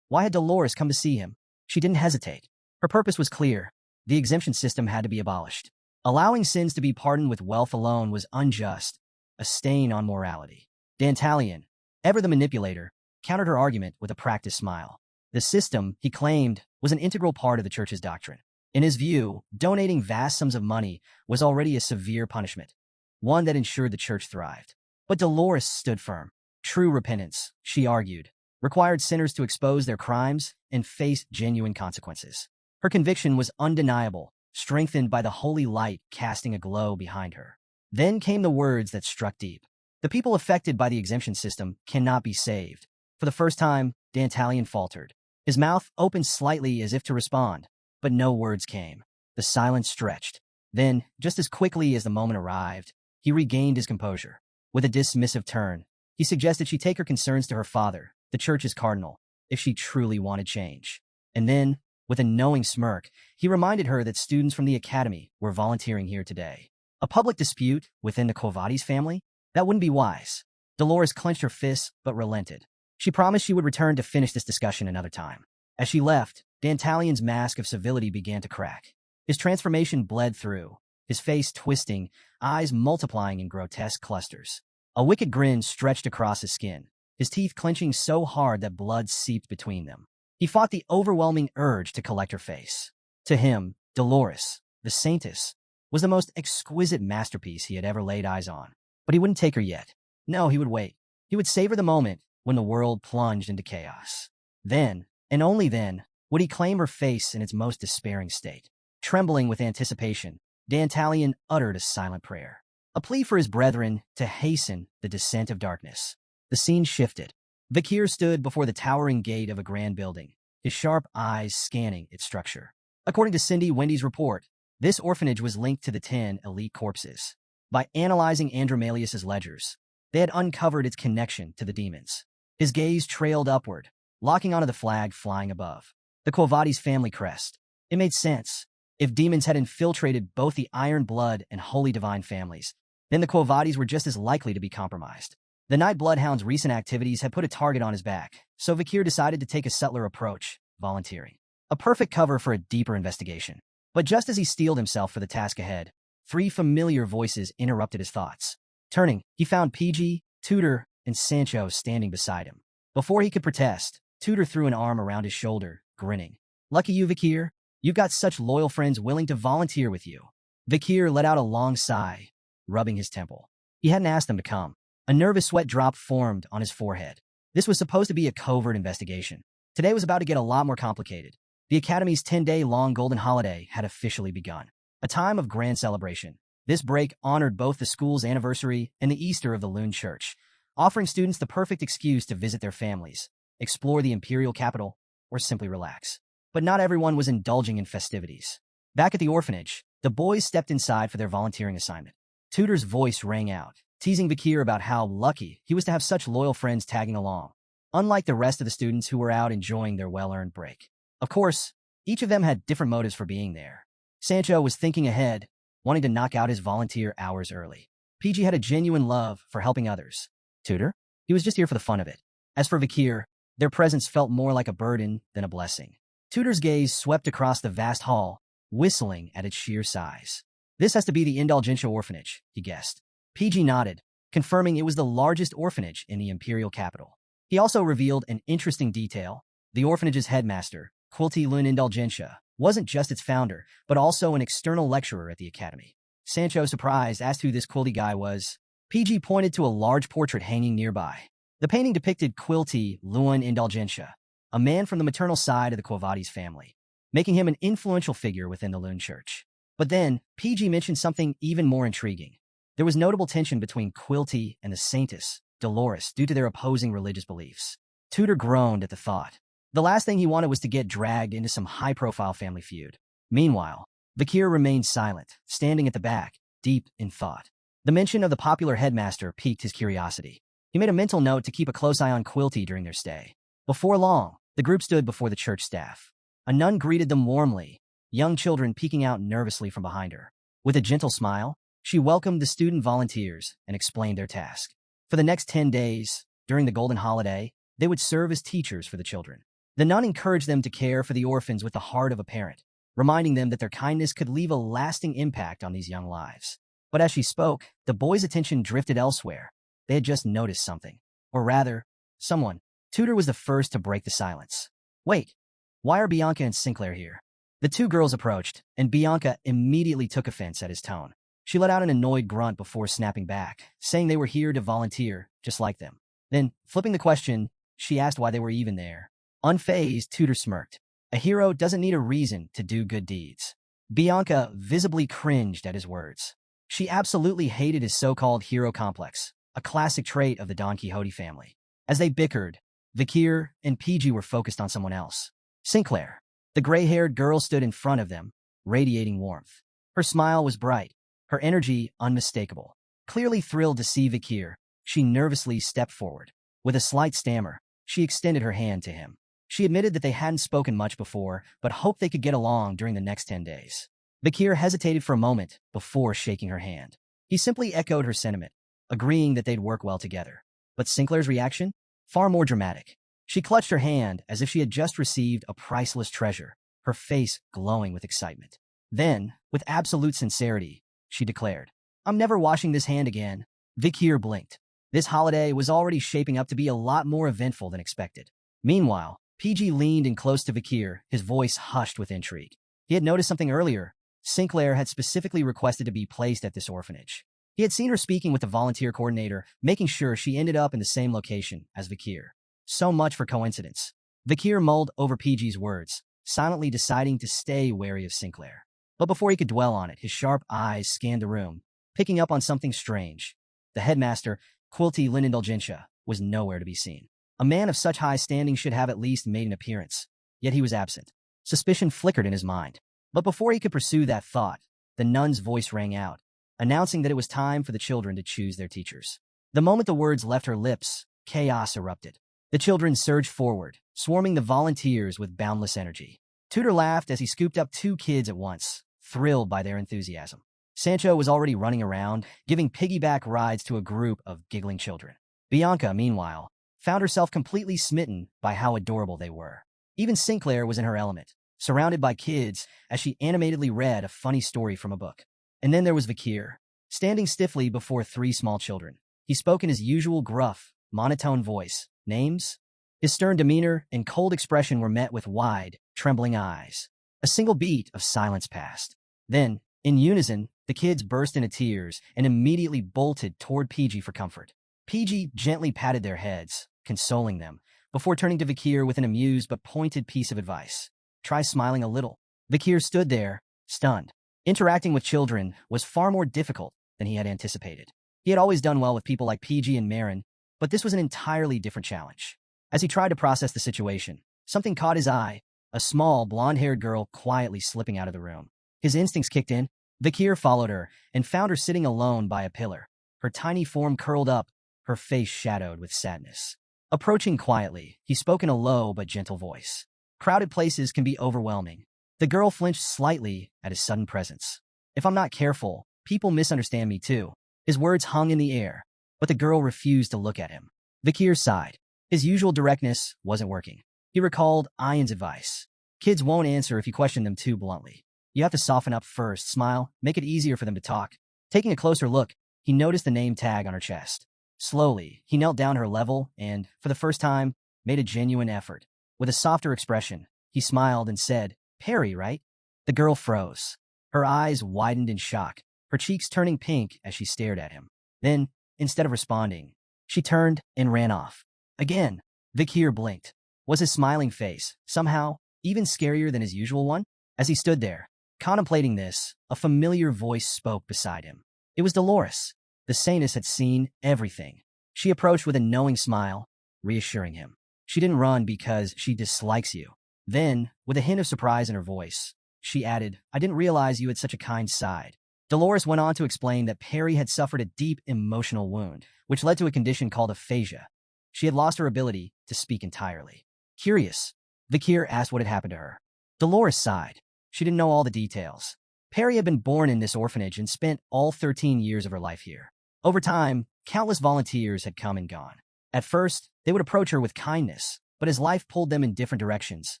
Why had Dolores come to see him? She didn't hesitate. Her purpose was clear. The exemption system had to be abolished. Allowing sins to be pardoned with wealth alone was unjust, a stain on morality. Dantalion, ever the manipulator, countered her argument with a practiced smile. The system, he claimed, was an integral part of the church's doctrine. In his view, donating vast sums of money was already a severe punishment, one that ensured the church thrived. But Dolores stood firm. True repentance, she argued, required sinners to expose their crimes and face genuine consequences. Her conviction was undeniable, strengthened by the holy light casting a glow behind her. Then came the words that struck deep. The people affected by the exemption system cannot be saved. For the first time, Dantalion faltered. His mouth opened slightly as if to respond, but no words came. The silence stretched. Then, just as quickly as the moment arrived, he regained his composure. With a dismissive turn, he suggested she take her concerns to her father, the church's cardinal, if she truly wanted change. And then, with a knowing smirk, he reminded her that students from the academy were volunteering here today. A public dispute within the Quo Vadis family? That wouldn't be wise. Dolores clenched her fists but relented. She promised she would return to finish this discussion another time. As she left, Dantalion's mask of civility began to crack. His transformation bled through, his face twisting, eyes multiplying in grotesque clusters. A wicked grin stretched across his skin, his teeth clenching so hard that blood seeped between them. He fought the overwhelming urge to collect her face. To him, Dolores, the saintess, was the most exquisite masterpiece he had ever laid eyes on. But he wouldn't take her yet. No, he would wait. He would savor the moment when the world plunged into chaos. Then, and only then, would he claim her face in its most despairing state. Trembling with anticipation, Dantalion uttered a silent prayer, a plea for his brethren to hasten the descent of darkness. The scene shifted. Vakir stood before the towering gate of a grand building, his sharp eyes scanning its structure. According to Cindy Wendy's report, this orphanage was linked to the 10 elite corpses. By analyzing Andromalius's ledgers, they had uncovered its connection to the demons. His gaze trailed upward, locking onto the flag flying above. The Quo Vadis family crest. It made sense. If demons had infiltrated both the Iron Blood and Holy Divine families, then the Quo Vadis were just as likely to be compromised. The Night Bloodhound's recent activities had put a target on his back, so Vakir decided to take a subtler approach, volunteering. A perfect cover for a deeper investigation. But just as he steeled himself for the task ahead, 3 familiar voices interrupted his thoughts. Turning, he found PG, Tudor, and Sancho standing beside him. Before he could protest, Tudor threw an arm around his shoulder, grinning. "Lucky you, Vakir. You've got such loyal friends willing to volunteer with you." Vakir let out a long sigh, rubbing his temple. He hadn't asked them to come. A nervous sweat drop formed on his forehead. This was supposed to be a covert investigation. Today was about to get a lot more complicated. The Academy's 10-day-long golden holiday had officially begun. A time of grand celebration. This break honored both the school's anniversary and the Easter of the Loon Church, offering students the perfect excuse to visit their families, explore the imperial capital, or simply relax. But not everyone was indulging in festivities. Back at the orphanage, the boys stepped inside for their volunteering assignment. Tudor's voice rang out, teasing Vakir about how lucky he was to have such loyal friends tagging along, unlike the rest of the students who were out enjoying their well-earned break. Of course, each of them had different motives for being there. Sancho was thinking ahead, wanting to knock out his volunteer hours early. PG had a genuine love for helping others. Tudor? He was just here for the fun of it. As for Vakir, their presence felt more like a burden than a blessing. Tudor's gaze swept across the vast hall, whistling at its sheer size. "This has to be the Indulgentia orphanage," he guessed. PG nodded, confirming it was the largest orphanage in the imperial capital. He also revealed an interesting detail. The orphanage's headmaster, Quilty Lun Indulgentia, wasn't just its founder, but also an external lecturer at the academy. Sancho, surprised, asked who this Quilty guy was. PG pointed to a large portrait hanging nearby. The painting depicted Quilty Lun Indulgentia, a man from the maternal side of the Quo Vadis family, making him an influential figure within the Loon Church. But then, PG mentioned something even more intriguing. There was notable tension between Quilty and the saintess, Dolores, due to their opposing religious beliefs. Tudor groaned at the thought. The last thing he wanted was to get dragged into some high-profile family feud. Meanwhile, Vakir remained silent, standing at the back, deep in thought. The mention of the popular headmaster piqued his curiosity. He made a mental note to keep a close eye on Quilty during their stay. Before long, the group stood before the church staff. A nun greeted them warmly, young children peeking out nervously from behind her. With a gentle smile, she welcomed the student volunteers and explained their task. For the next 10 days, during the golden holiday, they would serve as teachers for the children. The nun encouraged them to care for the orphans with the heart of a parent, reminding them that their kindness could leave a lasting impact on these young lives. But as she spoke, the boys' attention drifted elsewhere. They had just noticed something. Or rather, someone. Tudor was the first to break the silence. "Wait, why are Bianca and Sinclair here?" The 2 girls approached, and Bianca immediately took offense at his tone. She let out an annoyed grunt before snapping back, saying they were here to volunteer, just like them. Then, flipping the question, she asked why they were even there. Unfazed, Tudor smirked. A hero doesn't need a reason to do good deeds. Bianca visibly cringed at his words. She absolutely hated his so-called hero complex. a classic trait of the Don Quixote family. As they bickered, Vakir and PG were focused on someone else. Sinclair. The gray-haired girl stood in front of them, radiating warmth. Her smile was bright, her energy unmistakable. Clearly thrilled to see Vakir, she nervously stepped forward. With a slight stammer, she extended her hand to him. She admitted that they hadn't spoken much before, but hoped they could get along during the next 10 days. Vakir hesitated for a moment before shaking her hand. He simply echoed her sentiment, agreeing that they'd work well together. But Sinclair's reaction? Far more dramatic. She clutched her hand as if she had just received a priceless treasure, her face glowing with excitement. Then, with absolute sincerity, she declared, "I'm never washing this hand again." Vakir blinked. This holiday was already shaping up to be a lot more eventful than expected. Meanwhile, PG leaned in close to Vakir, his voice hushed with intrigue. He had noticed something earlier. Sinclair had specifically requested to be placed at this orphanage. He had seen her speaking with the volunteer coordinator, making sure she ended up in the same location as Vakir. So much for coincidence. Vakir mulled over PG's words, silently deciding to stay wary of Sinclair. But before he could dwell on it, his sharp eyes scanned the room, picking up on something strange. The headmaster, Quilty Lindulgentia, was nowhere to be seen. A man of such high standing should have at least made an appearance, yet he was absent. Suspicion flickered in his mind. But before he could pursue that thought, the nun's voice rang out, announcing that it was time for the children to choose their teachers. The moment the words left her lips, chaos erupted. The children surged forward, swarming the volunteers with boundless energy. Tutor laughed as he scooped up 2 kids at once, thrilled by their enthusiasm. Sancho was already running around, giving piggyback rides to a group of giggling children. Bianca, meanwhile, found herself completely smitten by how adorable they were. Even Sinclair was in her element, surrounded by kids as she animatedly read a funny story from a book. And then there was Vakir, standing stiffly before 3 small children. He spoke in his usual gruff, monotone voice. Names? His stern demeanor and cold expression were met with wide, trembling eyes. A single beat of silence passed. Then, in unison, the kids burst into tears and immediately bolted toward PG for comfort. PG gently patted their heads, consoling them, before turning to Vakir with an amused but pointed piece of advice. Try smiling a little. Vakir stood there, stunned. Interacting with children was far more difficult than he had anticipated. He had always done well with people like PG and Marin, but this was an entirely different challenge. As he tried to process the situation, something caught his eye, a small, blonde-haired girl quietly slipping out of the room. His instincts kicked in. Vakir followed her and found her sitting alone by a pillar, her tiny form curled up, her face shadowed with sadness. Approaching quietly, he spoke in a low but gentle voice. Crowded places can be overwhelming. The girl flinched slightly at his sudden presence. If I'm not careful, people misunderstand me too. His words hung in the air, but the girl refused to look at him. Vakir sighed. His usual directness wasn't working. He recalled Ian's advice. Kids won't answer if you question them too bluntly. You have to soften up first, smile, make it easier for them to talk. Taking a closer look, he noticed the name tag on her chest. Slowly, he knelt down her level and, for the first time, made a genuine effort. With a softer expression, he smiled and said, "Perry, right?" The girl froze. Her eyes widened in shock, her cheeks turning pink as she stared at him. Then, instead of responding, she turned and ran off. Again, Vakir blinked. Was his smiling face, somehow, even scarier than his usual one? As he stood there, contemplating this, a familiar voice spoke beside him. It was Dolores. The saintess had seen everything. She approached with a knowing smile, reassuring him. She didn't run because she dislikes you. Then, with a hint of surprise in her voice, she added, "I didn't realize you had such a kind side." Dolores went on to explain that Perry had suffered a deep emotional wound, which led to a condition called aphasia. She had lost her ability to speak entirely. Curious, Vakir asked what had happened to her. Dolores sighed. She didn't know all the details. Perry had been born in this orphanage and spent all 13 years of her life here. Over time, countless volunteers had come and gone. At first, they would approach her with kindness, but as life pulled them in different directions,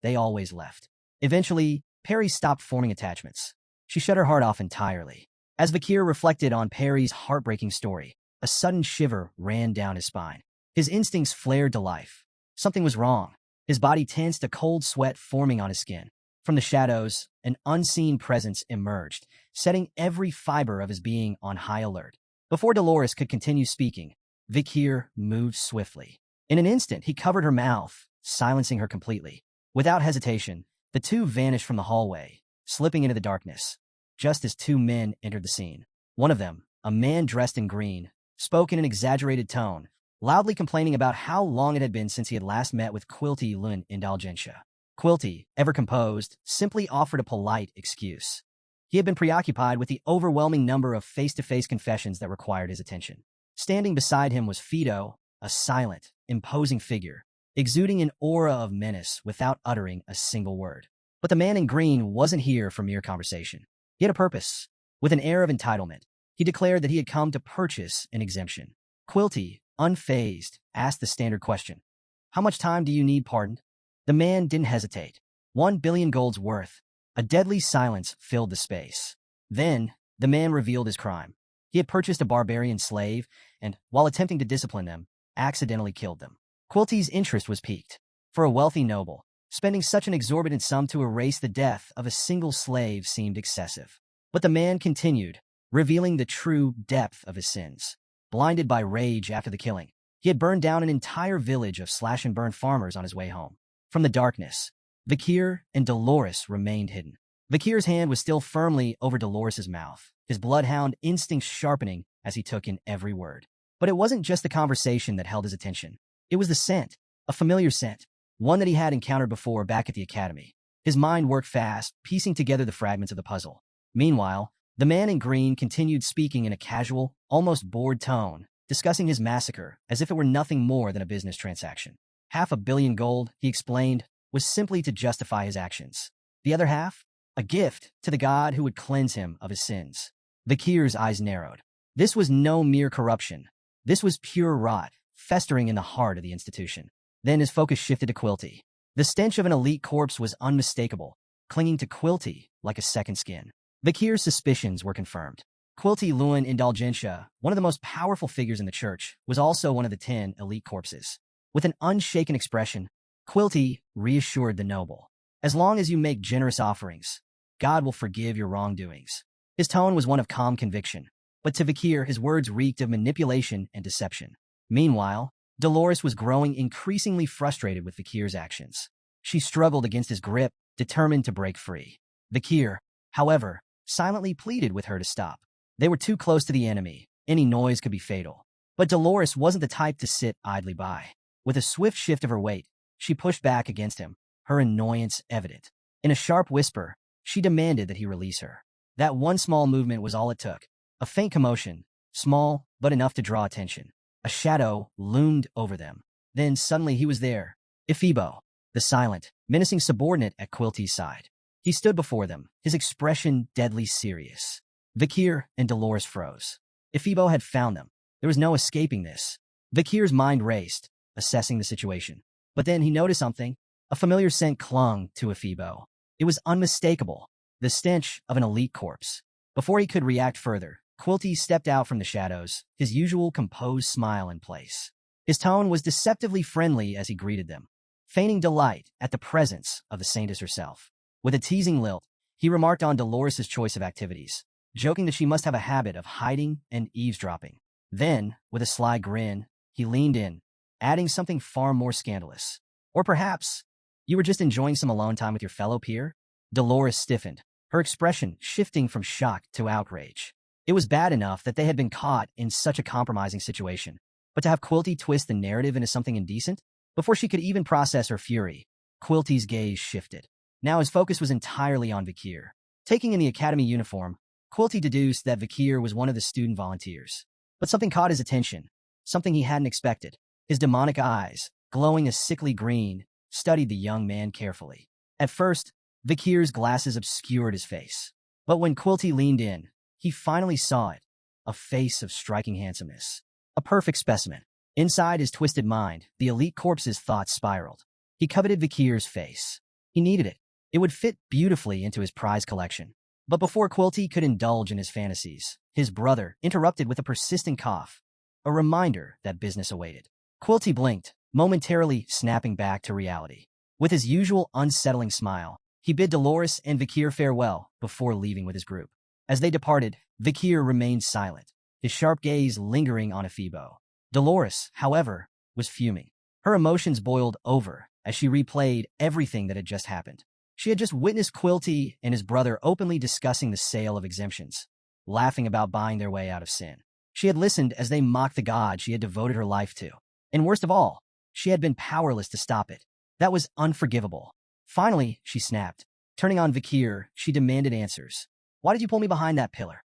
they always left. Eventually, Perry stopped forming attachments. She shut her heart off entirely. As Vakir reflected on Perry's heartbreaking story, a sudden shiver ran down his spine. His instincts flared to life. Something was wrong. His body tensed, a cold sweat forming on his skin. From the shadows, an unseen presence emerged, setting every fiber of his being on high alert. Before Dolores could continue speaking, Vakir moved swiftly. In an instant, he covered her mouth, silencing her completely. Without hesitation, the two vanished from the hallway, slipping into the darkness. Just as 2 men entered the scene. One of them, a man dressed in green, spoke in an exaggerated tone, loudly complaining about how long it had been since he had last met with Quilty Lun Indulgentia. Quilty, ever composed, simply offered a polite excuse. He had been preoccupied with the overwhelming number of face-to-face confessions that required his attention. Standing beside him was Fido, a silent, imposing figure, exuding an aura of menace without uttering a single word. But the man in green wasn't here for mere conversation. He had a purpose. With an air of entitlement, he declared that he had come to purchase an exemption. Quilty, unfazed, asked the standard question. How much time do you need pardoned? The man didn't hesitate. 1 billion gold's worth. A deadly silence filled the space. Then, the man revealed his crime. He had purchased a barbarian slave, and, while attempting to discipline them, accidentally killed them. Quilty's interest was piqued. For a wealthy noble, spending such an exorbitant sum to erase the death of a single slave seemed excessive. But the man continued, revealing the true depth of his sins. Blinded by rage after the killing, he had burned down an entire village of slash-and-burn farmers on his way home. From the darkness, Vakir and Dolores remained hidden. Vakir's hand was still firmly over Dolores's mouth, his bloodhound instincts sharpening as he took in every word. But it wasn't just the conversation that held his attention. It was the scent, a familiar scent, one that he had encountered before back at the academy. His mind worked fast, piecing together the fragments of the puzzle. Meanwhile, the man in green continued speaking in a casual, almost bored tone, discussing his massacre as if it were nothing more than a business transaction. 500 million gold, he explained, was simply to justify his actions. The other half? A gift to the god who would cleanse him of his sins. Vakir's eyes narrowed. This was no mere corruption. This was pure rot, festering in the heart of the institution. Then his focus shifted to Quilty. The stench of an elite corpse was unmistakable, clinging to Quilty like a second skin. Vakir's suspicions were confirmed. Quilty Lun Indulgentia, one of the most powerful figures in the church, was also one of the 10 elite corpses. With an unshaken expression, Quilty reassured the noble. As long as you make generous offerings, God will forgive your wrongdoings. His tone was one of calm conviction, but to Vakir his words reeked of manipulation and deception. Meanwhile, Dolores was growing increasingly frustrated with Vakir's actions. She struggled against his grip, determined to break free. Vakir, however, silently pleaded with her to stop. They were too close to the enemy. Any noise could be fatal. But Dolores wasn't the type to sit idly by. With a swift shift of her weight, she pushed back against him, her annoyance evident. In a sharp whisper, she demanded that he release her. That one small movement was all it took. A faint commotion, small but enough to draw attention. A shadow loomed over them. Then suddenly he was there. Ephibo, the silent, menacing subordinate at Quilty's side. He stood before them, his expression deadly serious. Vakir and Dolores froze. Ephibo had found them. There was no escaping this. Vakir's mind raced, assessing the situation. But then he noticed something. A familiar scent clung to Ephibo. It was unmistakable, the stench of an elite corpse. Before he could react further, Quilty stepped out from the shadows, his usual composed smile in place. His tone was deceptively friendly as he greeted them, feigning delight at the presence of the saintess herself. With a teasing lilt, he remarked on Dolores's choice of activities, joking that she must have a habit of hiding and eavesdropping. Then, with a sly grin, he leaned in, adding something far more scandalous. Or perhaps, you were just enjoying some alone time with your fellow peer? Dolores stiffened, her expression shifting from shock to outrage. It was bad enough that they had been caught in such a compromising situation, but to have Quilty twist the narrative into something indecent? Before she could even process her fury, Quilty's gaze shifted. Now his focus was entirely on Vakir. Taking in the academy uniform, Quilty deduced that Vakir was one of the student volunteers. But something caught his attention, something he hadn't expected. His demonic eyes, glowing a sickly green, studied the young man carefully. At first, Vakir's glasses obscured his face. But when Quilty leaned in, he finally saw it, a face of striking handsomeness. A perfect specimen. Inside his twisted mind, the elite corpse's thoughts spiraled. He coveted Vakir's face. He needed it. It would fit beautifully into his prize collection. But before Quilty could indulge in his fantasies, his brother interrupted with a persistent cough, a reminder that business awaited. Quilty blinked, momentarily snapping back to reality. With his usual unsettling smile, he bid Dolores and Vakir farewell before leaving with his group. As they departed, Vakir remained silent, his sharp gaze lingering on Ephibo. Dolores, however, was fuming. Her emotions boiled over as she replayed everything that had just happened. She had just witnessed Quilty and his brother openly discussing the sale of exemptions, laughing about buying their way out of sin. She had listened as they mocked the god she had devoted her life to. And worst of all, she had been powerless to stop it. That was unforgivable. Finally, she snapped. Turning on Vakir, she demanded answers. Why did you pull me behind that pillar?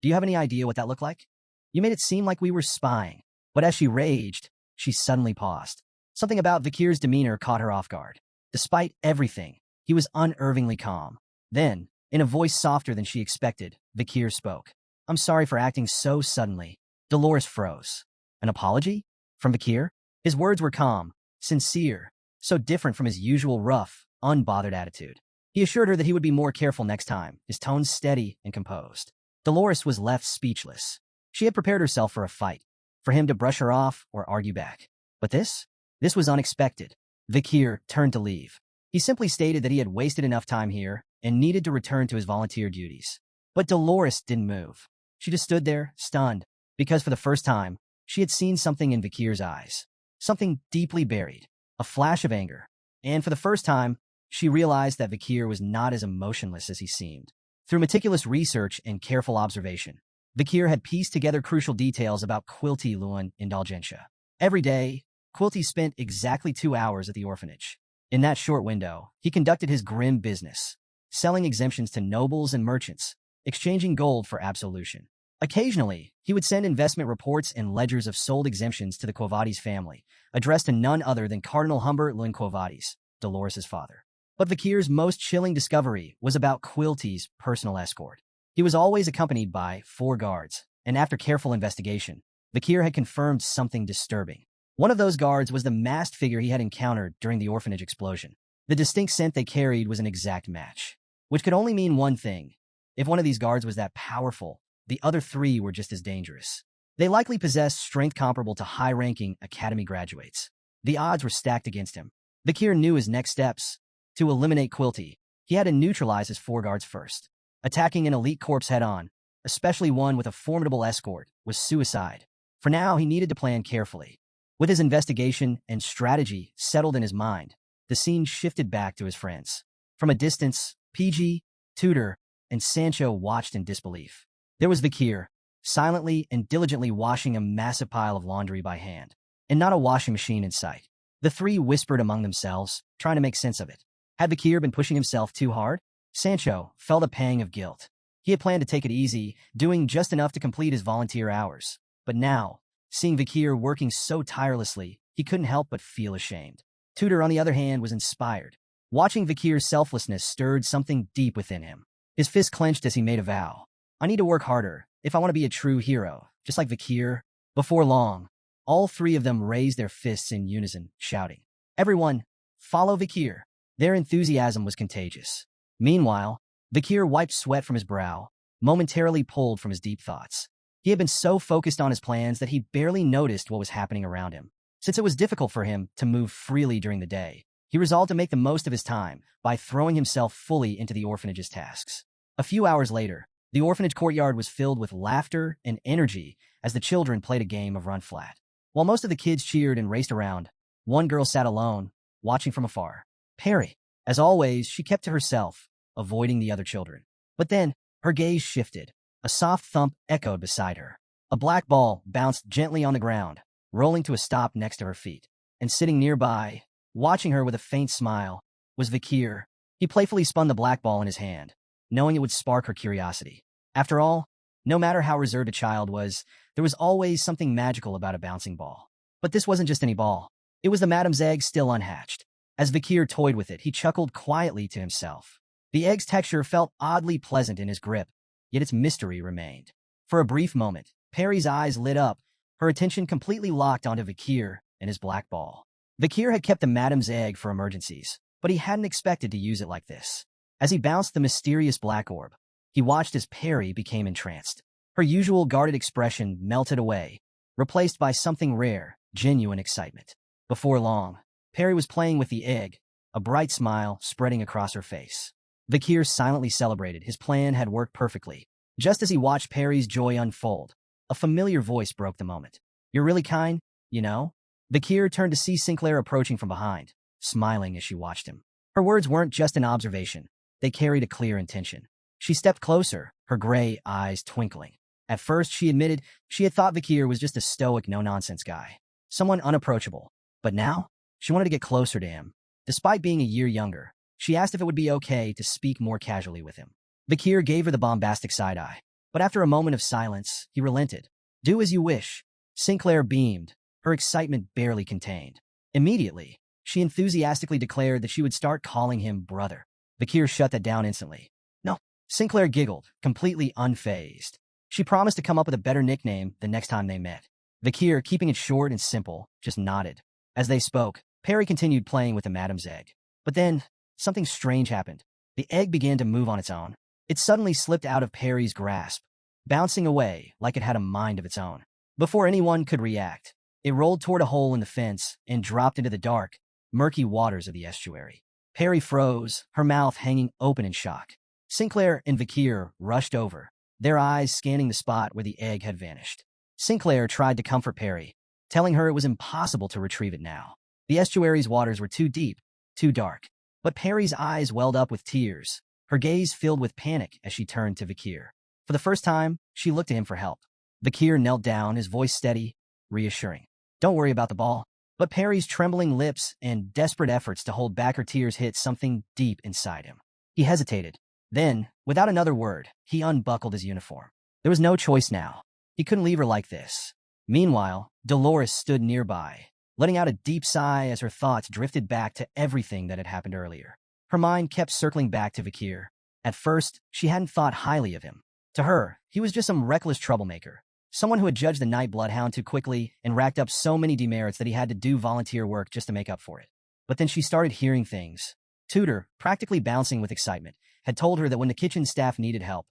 Do you have any idea what that looked like? You made it seem like we were spying. But as she raged, she suddenly paused. Something about Vakir's demeanor caught her off guard. Despite everything, he was unervingly calm. Then, in a voice softer than she expected, Vakir spoke. I'm sorry for acting so suddenly. Dolores froze. An apology? From Vakir? His words were calm, sincere, so different from his usual rough, unbothered attitude. He assured her that he would be more careful next time, his tone steady and composed. Dolores was left speechless. She had prepared herself for a fight, for him to brush her off or argue back. But this was unexpected. Vakir turned to leave. He simply stated that he had wasted enough time here and needed to return to his volunteer duties. But Dolores didn't move. She just stood there, stunned, because for the first time, she had seen something in Vakir's eyes. Something deeply buried. A flash of anger. And for the first time, she realized that Vakir was not as emotionless as he seemed. Through meticulous research and careful observation, Vakir had pieced together crucial details about Quilty Luan Indulgentia. Every day, Quilty spent exactly 2 hours at the orphanage. In that short window, he conducted his grim business, selling exemptions to nobles and merchants, exchanging gold for absolution. Occasionally, he would send investment reports and ledgers of sold exemptions to the Quo Vadis family, addressed to none other than Cardinal Humbert Luan Quo Vadis, Dolores' father. But Vakir's most chilling discovery was about Quilty's personal escort. He was always accompanied by 4 guards, and after careful investigation, Vakir had confirmed something disturbing. One of those guards was the masked figure he had encountered during the orphanage explosion. The distinct scent they carried was an exact match, which could only mean one thing. If one of these guards was that powerful, the other 3 were just as dangerous. They likely possessed strength comparable to high-ranking academy graduates. The odds were stacked against him. Vakir knew his next steps. To eliminate Quilty, he had to neutralize his 4 guards first. Attacking an elite corpse head-on, especially one with a formidable escort, was suicide. For now, he needed to plan carefully. With his investigation and strategy settled in his mind, the scene shifted back to his friends. From a distance, PG, Tudor, and Sancho watched in disbelief. There was Vakir, silently and diligently washing a massive pile of laundry by hand, and not a washing machine in sight. The 3 whispered among themselves, trying to make sense of it. Had Vakir been pushing himself too hard? Sancho felt a pang of guilt. He had planned to take it easy, doing just enough to complete his volunteer hours. But now, seeing Vakir working so tirelessly, he couldn't help but feel ashamed. Tudor, on the other hand, was inspired. Watching Vakir's selflessness stirred something deep within him. His fist clenched as he made a vow. I need to work harder if I want to be a true hero, just like Vakir. Before long, all 3 of them raised their fists in unison, shouting, Everyone, follow Vakir. Their enthusiasm was contagious. Meanwhile, Vakir wiped sweat from his brow, momentarily pulled from his deep thoughts. He had been so focused on his plans that he barely noticed what was happening around him. Since it was difficult for him to move freely during the day, he resolved to make the most of his time by throwing himself fully into the orphanage's tasks. A few hours later, the orphanage courtyard was filled with laughter and energy as the children played a game of run flat. While most of the kids cheered and raced around, one girl sat alone, watching from afar. Perry. As always, she kept to herself, avoiding the other children. But then, her gaze shifted. A soft thump echoed beside her. A black ball bounced gently on the ground, rolling to a stop next to her feet. And sitting nearby, watching her with a faint smile, was Vakir. He playfully spun the black ball in his hand, knowing it would spark her curiosity. After all, no matter how reserved a child was, there was always something magical about a bouncing ball. But this wasn't just any ball. It was the Madame's egg still unhatched. As Vakir toyed with it, he chuckled quietly to himself. The egg's texture felt oddly pleasant in his grip, yet its mystery remained. For a brief moment, Perry's eyes lit up, her attention completely locked onto Vakir and his black ball. Vakir had kept the Madame's egg for emergencies, but he hadn't expected to use it like this. As he bounced the mysterious black orb, he watched as Perry became entranced. Her usual guarded expression melted away, replaced by something rare, genuine excitement. Before long, Perry was playing with the egg, a bright smile spreading across her face. Vakir silently celebrated. His plan had worked perfectly. Just as he watched Perry's joy unfold, a familiar voice broke the moment. You're really kind, you know? Vakir turned to see Sinclair approaching from behind, smiling as she watched him. Her words weren't just an observation. They carried a clear intention. She stepped closer, her gray eyes twinkling. At first, she admitted she had thought Vakir was just a stoic, no-nonsense guy, someone unapproachable. But now, she wanted to get closer to him. Despite being a year younger, she asked if it would be okay to speak more casually with him. Vakir gave her the bombastic side-eye, but after a moment of silence, he relented. "Do as you wish." Sinclair beamed, her excitement barely contained. Immediately, she enthusiastically declared that she would start calling him brother. Vakir shut that down instantly. "No." Sinclair giggled, completely unfazed. She promised to come up with a better nickname the next time they met. Vakir, keeping it short and simple, just nodded. As they spoke, Perry continued playing with the madam's egg. But then, something strange happened. The egg began to move on its own. It suddenly slipped out of Perry's grasp, bouncing away like it had a mind of its own. Before anyone could react, it rolled toward a hole in the fence and dropped into the dark, murky waters of the estuary. Perry froze, her mouth hanging open in shock. Sinclair and Vakir rushed over, their eyes scanning the spot where the egg had vanished. Sinclair tried to comfort Perry, telling her it was impossible to retrieve it now. The estuary's waters were too deep, too dark. But Perry's eyes welled up with tears, her gaze filled with panic as she turned to Vakir. For the first time, she looked to him for help. Vakir knelt down, his voice steady, reassuring. "Don't worry about the ball." But Perry's trembling lips and desperate efforts to hold back her tears hit something deep inside him. He hesitated. Then, without another word, he unbuckled his uniform. There was no choice now. He couldn't leave her like this. Meanwhile, Dolores stood nearby, letting out a deep sigh as her thoughts drifted back to everything that had happened earlier. Her mind kept circling back to Vakir. At first, she hadn't thought highly of him. To her, he was just some reckless troublemaker, someone who had judged the night bloodhound too quickly and racked up so many demerits that he had to do volunteer work just to make up for it. But then she started hearing things. Tudor, practically bouncing with excitement, had told her that when the kitchen staff needed help,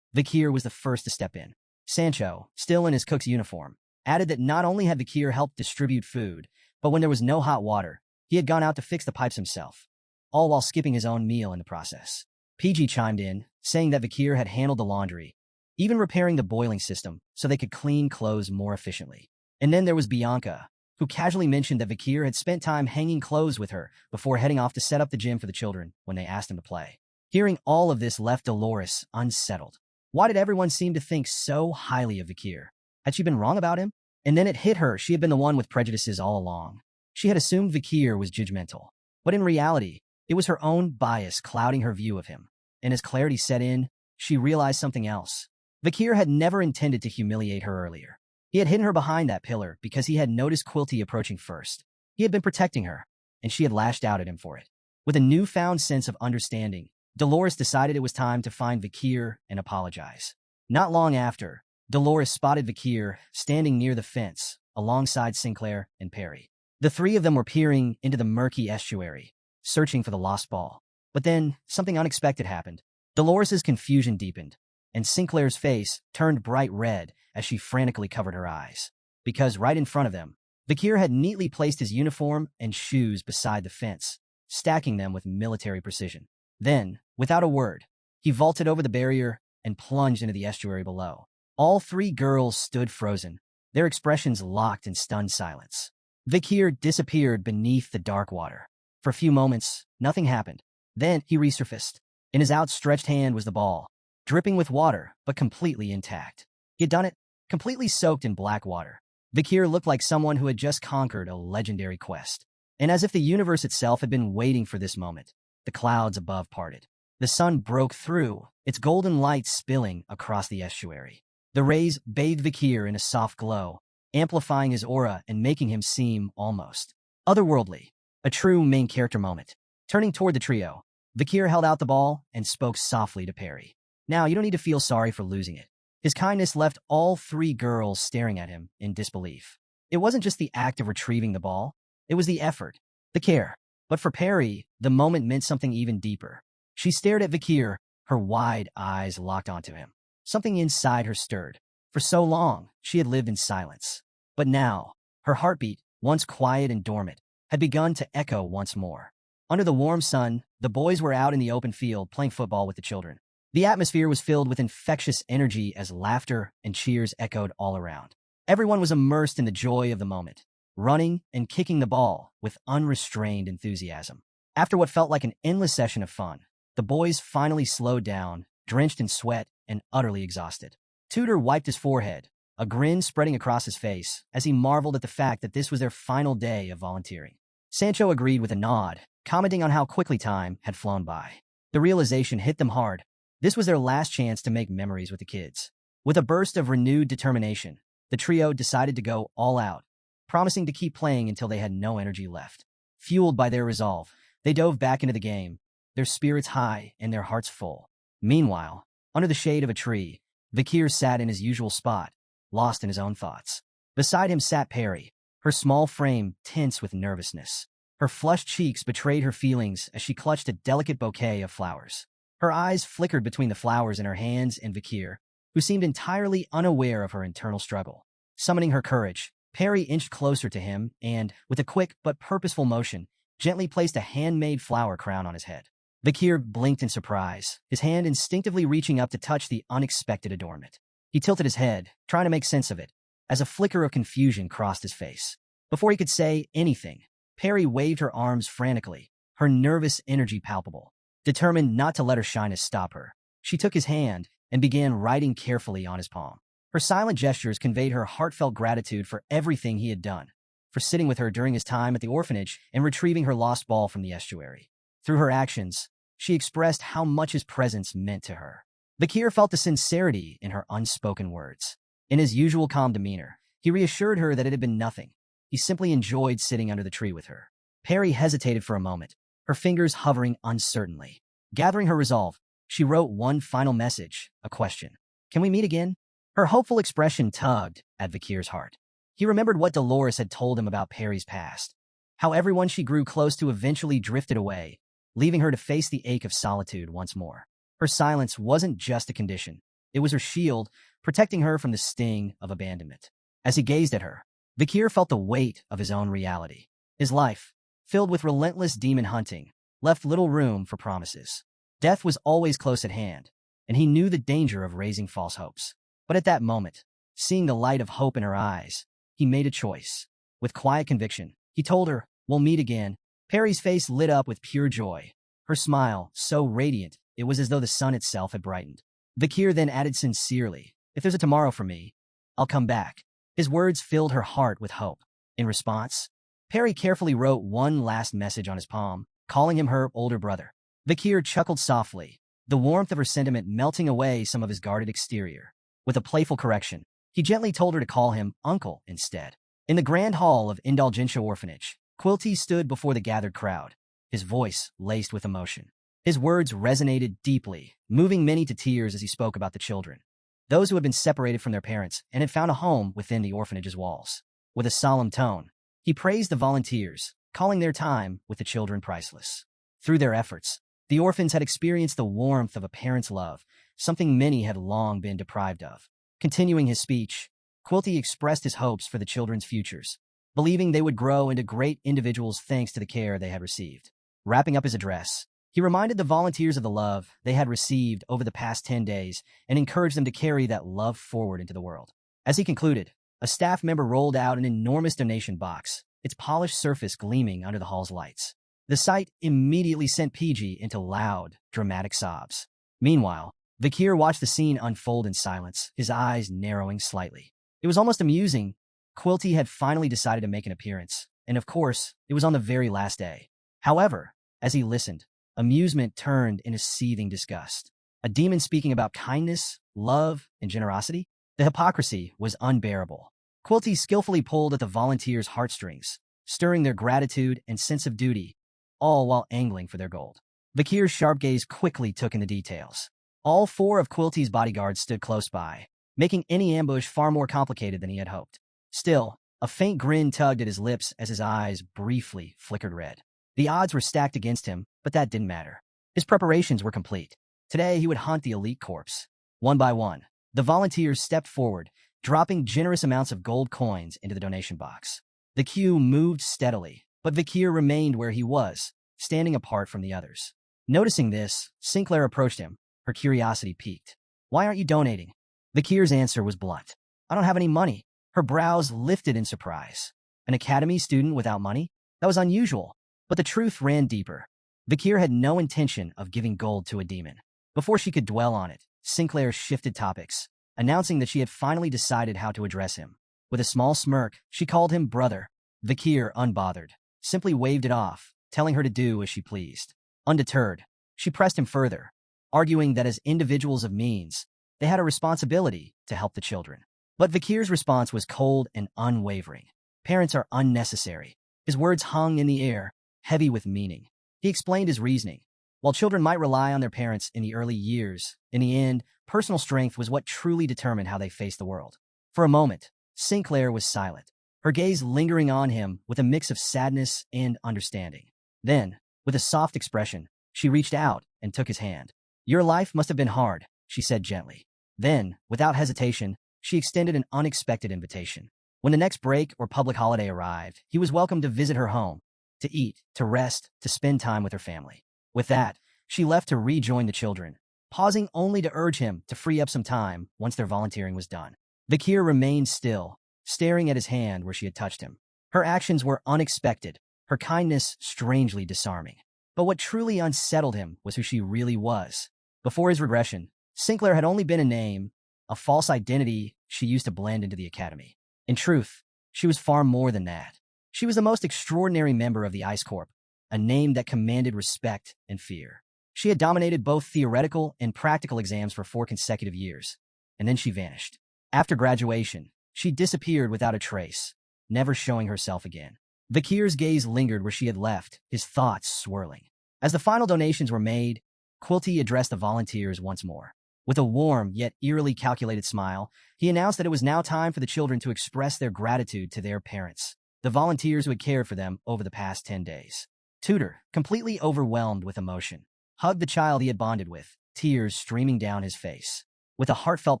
Vakir was the first to step in. Sancho, still in his cook's uniform, added that not only had Vakir helped distribute food, but when there was no hot water, he had gone out to fix the pipes himself, all while skipping his own meal in the process. PG chimed in, saying that Vakir had handled the laundry, even repairing the boiling system so they could clean clothes more efficiently. And then there was Bianca, who casually mentioned that Vakir had spent time hanging clothes with her before heading off to set up the gym for the children when they asked him to play. Hearing all of this left Dolores unsettled. Why did everyone seem to think so highly of Vakir? Had she been wrong about him? And then it hit her she had been the one with prejudices all along. She had assumed Vakir was judgmental. But in reality, it was her own bias clouding her view of him. And as clarity set in, she realized something else. Vakir had never intended to humiliate her earlier. He had hidden her behind that pillar because he had noticed Quilty approaching first. He had been protecting her, and she had lashed out at him for it. With a newfound sense of understanding, Dolores decided it was time to find Vakir and apologize. Not long after, Dolores spotted Vakir standing near the fence, alongside Sinclair and Perry. The three of them were peering into the murky estuary, searching for the lost ball. But then, something unexpected happened. Dolores's confusion deepened, and Sinclair's face turned bright red as she frantically covered her eyes. Because right in front of them, Vakir had neatly placed his uniform and shoes beside the fence, stacking them with military precision. Then, without a word, he vaulted over the barrier and plunged into the estuary below. All three girls stood frozen, their expressions locked in stunned silence. Vakir disappeared beneath the dark water. For a few moments, nothing happened. Then he resurfaced. In his outstretched hand was the ball, dripping with water, but completely intact. He had done it, completely soaked in black water. Vakir looked like someone who had just conquered a legendary quest. And as if the universe itself had been waiting for this moment, the clouds above parted. The sun broke through, its golden light spilling across the estuary. The rays bathed Vakir in a soft glow, amplifying his aura and making him seem almost otherworldly. A true main character moment. Turning toward the trio, Vakir held out the ball and spoke softly to Perry. "Now, you don't need to feel sorry for losing it." His kindness left all three girls staring at him in disbelief. It wasn't just the act of retrieving the ball, it was the effort, the care. But for Perry, the moment meant something even deeper. She stared at Vakir, her wide eyes locked onto him. Something inside her stirred. For so long, she had lived in silence. But now, her heartbeat, once quiet and dormant, had begun to echo once more. Under the warm sun, the boys were out in the open field playing football with the children. The atmosphere was filled with infectious energy as laughter and cheers echoed all around. Everyone was immersed in the joy of the moment, running and kicking the ball with unrestrained enthusiasm. After what felt like an endless session of fun, the boys finally slowed down, drenched in sweat and utterly exhausted. Tudor wiped his forehead, a grin spreading across his face as he marveled at the fact that this was their final day of volunteering. Sancho agreed with a nod, commenting on how quickly time had flown by. The realization hit them hard. This was their last chance to make memories with the kids. With a burst of renewed determination, the trio decided to go all out, promising to keep playing until they had no energy left. Fueled by their resolve, they dove back into the game, their spirits high and their hearts full. Meanwhile, under the shade of a tree, Vakir sat in his usual spot, lost in his own thoughts. Beside him sat Perry, her small frame tense with nervousness. Her flushed cheeks betrayed her feelings as she clutched a delicate bouquet of flowers. Her eyes flickered between the flowers in her hands and Vakir, who seemed entirely unaware of her internal struggle. Summoning her courage, Perry inched closer to him and, with a quick but purposeful motion, gently placed a handmade flower crown on his head. Vakir blinked in surprise, his hand instinctively reaching up to touch the unexpected adornment. He tilted his head, trying to make sense of it, as a flicker of confusion crossed his face. Before he could say anything, Perry waved her arms frantically, her nervous energy palpable. Determined not to let her shyness stop her, she took his hand and began writing carefully on his palm. Her silent gestures conveyed her heartfelt gratitude for everything he had done, for sitting with her during his time at the orphanage and retrieving her lost ball from the estuary. Through her actions, she expressed how much his presence meant to her. Vakir felt the sincerity in her unspoken words. In his usual calm demeanor, he reassured her that it had been nothing. He simply enjoyed sitting under the tree with her. Perry hesitated for a moment, her fingers hovering uncertainly. Gathering her resolve, she wrote one final message, a question. "Can we meet again?" Her hopeful expression tugged at Vakir's heart. He remembered what Dolores had told him about Perry's past, how everyone she grew close to eventually drifted away, leaving her to face the ache of solitude once more. Her silence wasn't just a condition. It was her shield, protecting her from the sting of abandonment. As he gazed at her, Vakir felt the weight of his own reality. His life, filled with relentless demon hunting, left little room for promises. Death was always close at hand, and he knew the danger of raising false hopes. But at that moment, seeing the light of hope in her eyes, he made a choice. With quiet conviction, he told her, "We'll meet again." Perry's face lit up with pure joy. Her smile, so radiant, it was as though the sun itself had brightened. Vakir then added sincerely, "If there's a tomorrow for me, I'll come back." His words filled her heart with hope. In response, Perry carefully wrote one last message on his palm, calling him her older brother. Vakir chuckled softly, the warmth of her sentiment melting away some of his guarded exterior. With a playful correction, he gently told her to call him uncle instead. In the grand hall of Indulgentia Orphanage, Quilty stood before the gathered crowd, his voice laced with emotion. His words resonated deeply, moving many to tears as he spoke about the children, those who had been separated from their parents and had found a home within the orphanage's walls. With a solemn tone, he praised the volunteers, calling their time with the children priceless. Through their efforts, the orphans had experienced the warmth of a parent's love, something many had long been deprived of. Continuing his speech, Quilty expressed his hopes for the children's futures, believing they would grow into great individuals thanks to the care they had received. Wrapping up his address, he reminded the volunteers of the love they had received over the past 10 days and encouraged them to carry that love forward into the world. As he concluded, a staff member rolled out an enormous donation box, its polished surface gleaming under the hall's lights. The sight immediately sent PG into loud, dramatic sobs. Meanwhile, Vakir watched the scene unfold in silence, his eyes narrowing slightly. It was almost amusing. Quilty had finally decided to make an appearance, and of course, it was on the very last day. However, as he listened, amusement turned into seething disgust. A demon speaking about kindness, love, and generosity? The hypocrisy was unbearable. Quilty skillfully pulled at the volunteers' heartstrings, stirring their gratitude and sense of duty, all while angling for their gold. Vakir's sharp gaze quickly took in the details. All 4 of Quilty's bodyguards stood close by, making any ambush far more complicated than he had hoped. Still, a faint grin tugged at his lips as his eyes briefly flickered red. The odds were stacked against him, but that didn't matter. His preparations were complete. Today he would hunt the elite corpse. One by one, the volunteers stepped forward, dropping generous amounts of gold coins into the donation box. The queue moved steadily, but Vakir remained where he was, standing apart from the others. Noticing this, Sinclair approached him, her curiosity piqued. "Why aren't you donating?" Vakir's answer was blunt. "I don't have any money." Her brows lifted in surprise. An academy student without money? That was unusual, but the truth ran deeper. Vakir had no intention of giving gold to a demon. Before she could dwell on it, Sinclair shifted topics. announcing that she had finally decided how to address him. With a small smirk, she called him brother. Vakir, unbothered, simply waved it off, telling her to do as she pleased. Undeterred, she pressed him further, arguing that as individuals of means, they had a responsibility to help the children. But Vakir's response was cold and unwavering. Parents are unnecessary. His words hung in the air, heavy with meaning. He explained his reasoning. While children might rely on their parents in the early years, in the end, personal strength was what truly determined how they faced the world. For a moment, Sinclair was silent, her gaze lingering on him with a mix of sadness and understanding. Then, with a soft expression, she reached out and took his hand. "Your life must have been hard," she said gently. Then, without hesitation, she extended an unexpected invitation. When the next break or public holiday arrived, he was welcome to visit her home, to eat, to rest, to spend time with her family. With that, she left to rejoin the children, pausing only to urge him to free up some time once their volunteering was done. Vakir remained still, staring at his hand where she had touched him. Her actions were unexpected, her kindness strangely disarming. But what truly unsettled him was who she really was. Before his regression, Sinclair had only been a name, a false identity she used to blend into the academy. In truth, she was far more than that. She was the most extraordinary member of the Ice Corp, a name that commanded respect and fear. She had dominated both theoretical and practical exams for 4 consecutive years, and then she vanished. After graduation, she disappeared without a trace, never showing herself again. Vakir's gaze lingered where she had left, his thoughts swirling. As the final donations were made, Quilty addressed the volunteers once more. With a warm yet eerily calculated smile, he announced that it was now time for the children to express their gratitude to their parents, the volunteers who had cared for them over the past 10 days. Tudor, completely overwhelmed with emotion, hugged the child he had bonded with, tears streaming down his face. With a heartfelt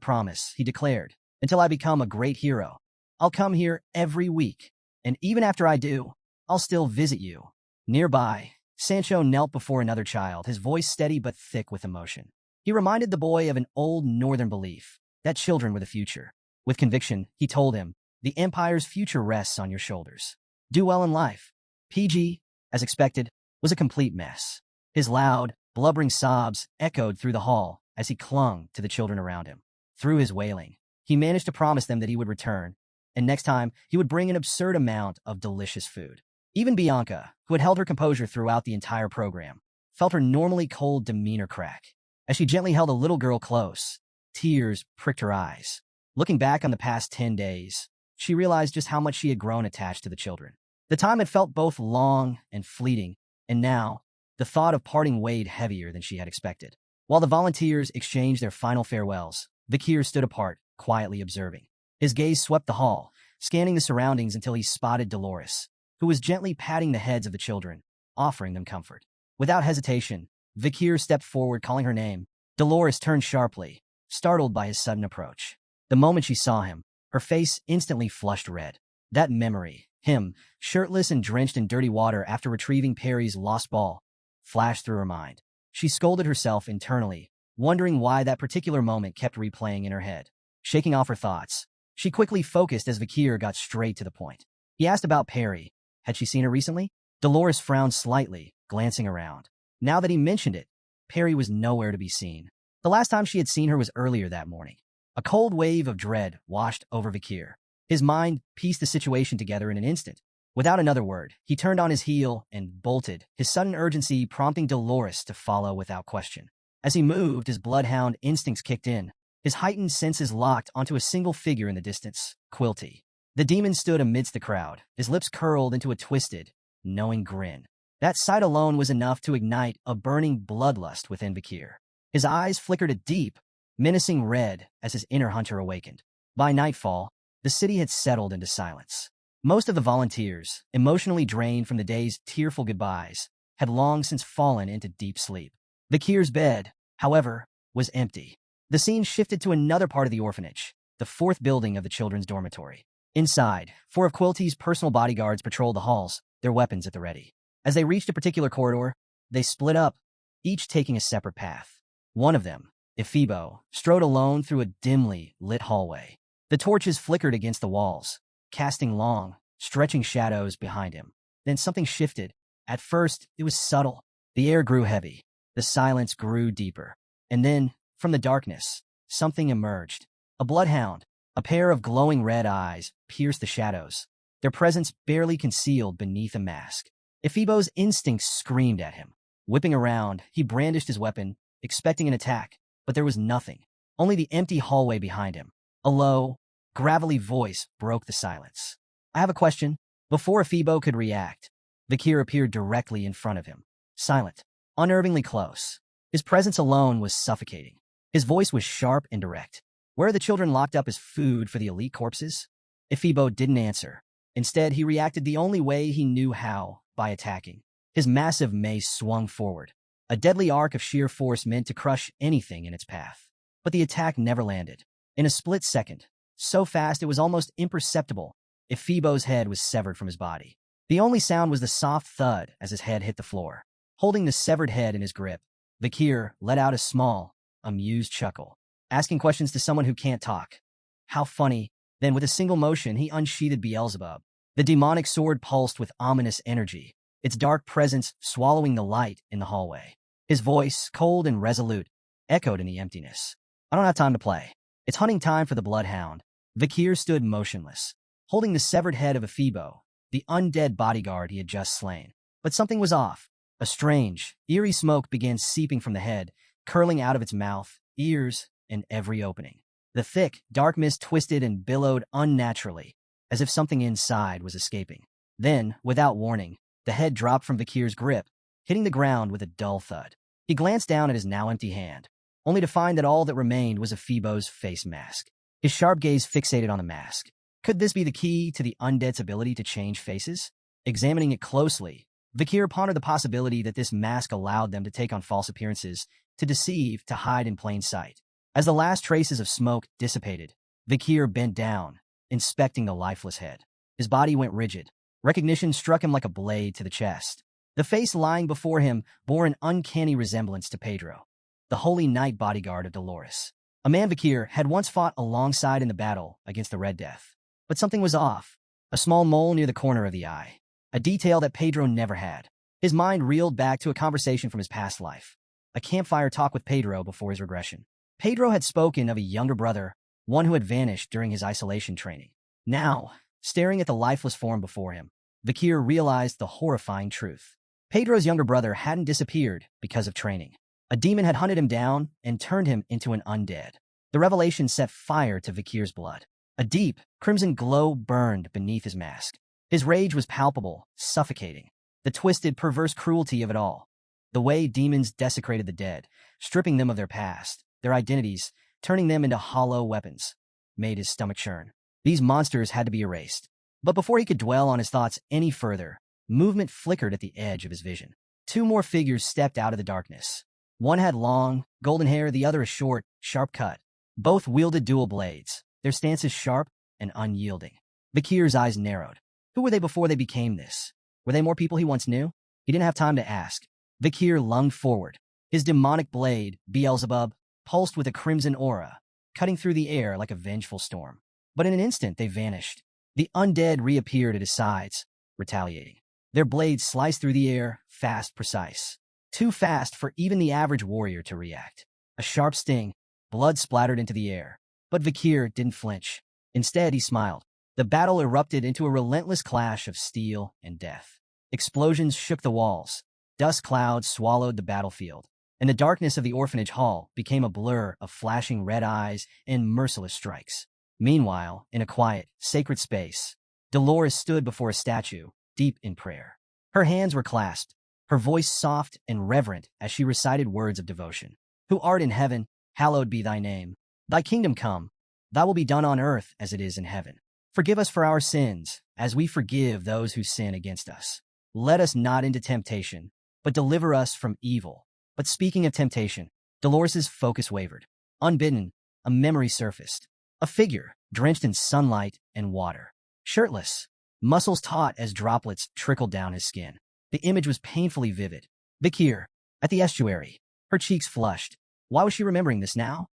promise, he declared, "Until I become a great hero, I'll come here every week, and even after I do, I'll still visit you." Nearby, Sancho knelt before another child, his voice steady but thick with emotion. He reminded the boy of an old northern belief, that children were the future. With conviction, he told him, "The Empire's future rests on your shoulders. Do well in life." PG, as expected, was a complete mess. His loud, blubbering sobs echoed through the hall as he clung to the children around him. Through his wailing, he managed to promise them that he would return, and next time he would bring an absurd amount of delicious food. Even Bianca, who had held her composure throughout the entire program, felt her normally cold demeanor crack. As she gently held a little girl close, tears pricked her eyes. Looking back on the past 10 days, she realized just how much she had grown attached to the children. The time had felt both long and fleeting, and now, the thought of parting weighed heavier than she had expected. While the volunteers exchanged their final farewells, Vakir stood apart, quietly observing. His gaze swept the hall, scanning the surroundings until he spotted Dolores, who was gently patting the heads of the children, offering them comfort. Without hesitation, Vakir stepped forward, calling her name. Dolores turned sharply, startled by his sudden approach. The moment she saw him, her face instantly flushed red. That memory, him, shirtless and drenched in dirty water after retrieving Perry's lost ball, flashed through her mind. She scolded herself internally, wondering why that particular moment kept replaying in her head. Shaking off her thoughts, she quickly focused as Vakir got straight to the point. He asked about Perry. Had she seen her recently? Dolores frowned slightly, glancing around. Now that he mentioned it, Perry was nowhere to be seen. The last time she had seen her was earlier that morning. A cold wave of dread washed over Vakir. His mind pieced the situation together in an instant. Without another word, he turned on his heel and bolted, his sudden urgency prompting Dolores to follow without question. As he moved, his bloodhound instincts kicked in, his heightened senses locked onto a single figure in the distance, Quilty. The demon stood amidst the crowd, his lips curled into a twisted, knowing grin. That sight alone was enough to ignite a burning bloodlust within Vakir. His eyes flickered a deep, menacing red as his inner hunter awakened. By nightfall, the city had settled into silence. Most of the volunteers, emotionally drained from the day's tearful goodbyes, had long since fallen into deep sleep. Vakir's bed, however, was empty. The scene shifted to another part of the orphanage, the 4th building of the children's dormitory. Inside, 4 of Quilty's personal bodyguards patrolled the halls, their weapons at the ready. As they reached a particular corridor, they split up, each taking a separate path. One of them, Ephibo, strode alone through a dimly lit hallway. The torches flickered against the walls, casting long, stretching shadows behind him. Then something shifted. At first, it was subtle. The air grew heavy. The silence grew deeper. And then, from the darkness, something emerged. A bloodhound, a pair of glowing red eyes, pierced the shadows, their presence barely concealed beneath a mask. Ephibo's instincts screamed at him. Whipping around, he brandished his weapon, expecting an attack, but there was nothing, only the empty hallway behind him. A low, gravelly voice broke the silence. "I have a question." Before Ephibo could react, Vakir appeared directly in front of him, silent, unnervingly close. His presence alone was suffocating. His voice was sharp and direct. "Where are the children locked up as food for the elite corpses?" Ephibo didn't answer. Instead, he reacted the only way he knew how, by attacking. His massive mace swung forward, a deadly arc of sheer force meant to crush anything in its path. But the attack never landed. In a split second, so fast it was almost imperceptible, Ephibo's head was severed from his body. The only sound was the soft thud as his head hit the floor. Holding the severed head in his grip, Vakir let out a small, amused chuckle. Asking questions to someone who can't talk. How funny. Then, with a single motion, he unsheathed Beelzebub. The demonic sword pulsed with ominous energy, its dark presence swallowing the light in the hallway. His voice, cold and resolute, echoed in the emptiness. "I don't have time to play. It's hunting time for the bloodhound." Vakir stood motionless, holding the severed head of Ephibo, the undead bodyguard he had just slain. But something was off. A strange, eerie smoke began seeping from the head, curling out of its mouth, ears, and every opening. The thick, dark mist twisted and billowed unnaturally, as if something inside was escaping. Then, without warning, the head dropped from Vakir's grip, hitting the ground with a dull thud. He glanced down at his now empty hand, only to find that all that remained was Ephibo's face mask. His sharp gaze fixated on the mask. Could this be the key to the undead's ability to change faces? Examining it closely, Vakir pondered the possibility that this mask allowed them to take on false appearances, to deceive, to hide in plain sight. As the last traces of smoke dissipated, Vakir bent down, inspecting the lifeless head. His body went rigid. Recognition struck him like a blade to the chest. The face lying before him bore an uncanny resemblance to Pedro, the holy knight bodyguard of Dolores. A man Vakir had once fought alongside in the battle against the Red Death. But something was off. A small mole near the corner of the eye. A detail that Pedro never had. His mind reeled back to a conversation from his past life. A campfire talk with Pedro before his regression. Pedro had spoken of a younger brother, one who had vanished during his isolation training. Now, staring at the lifeless form before him, Vakir realized the horrifying truth. Pedro's younger brother hadn't disappeared because of training. A demon had hunted him down and turned him into an undead. The revelation set fire to Vakir's blood. A deep, crimson glow burned beneath his mask. His rage was palpable, suffocating. The twisted, perverse cruelty of it all. The way demons desecrated the dead, stripping them of their past, their identities, turning them into hollow weapons, made his stomach churn. These monsters had to be erased. But before he could dwell on his thoughts any further, movement flickered at the edge of his vision. Two more figures stepped out of the darkness. One had long, golden hair, the other a short, sharp cut. Both wielded dual blades, their stances sharp and unyielding. Vakir's eyes narrowed. Who were they before they became this? Were they more people he once knew? He didn't have time to ask. Vakir lunged forward. His demonic blade, Beelzebub, pulsed with a crimson aura, cutting through the air like a vengeful storm. But in an instant, they vanished. The undead reappeared at his sides, retaliating. Their blades sliced through the air, fast, precise. Too fast for even the average warrior to react. A sharp sting, blood splattered into the air. But Vakir didn't flinch. Instead, he smiled. The battle erupted into a relentless clash of steel and death. Explosions shook the walls. Dust clouds swallowed the battlefield. And the darkness of the orphanage hall became a blur of flashing red eyes and merciless strikes. Meanwhile, in a quiet, sacred space, Dolores stood before a statue, deep in prayer. Her hands were clasped, her voice soft and reverent as she recited words of devotion. "Who art in heaven, hallowed be thy name. Thy kingdom come, thy will be done on earth as it is in heaven. Forgive us for our sins, as we forgive those who sin against us. Let us not into temptation, but deliver us from evil." But speaking of temptation, Dolores's focus wavered. Unbidden, a memory surfaced. A figure, drenched in sunlight and water. Shirtless, muscles taut as droplets trickled down his skin. The image was painfully vivid. Vakir, at the estuary. Her cheeks flushed. Why was she remembering this now?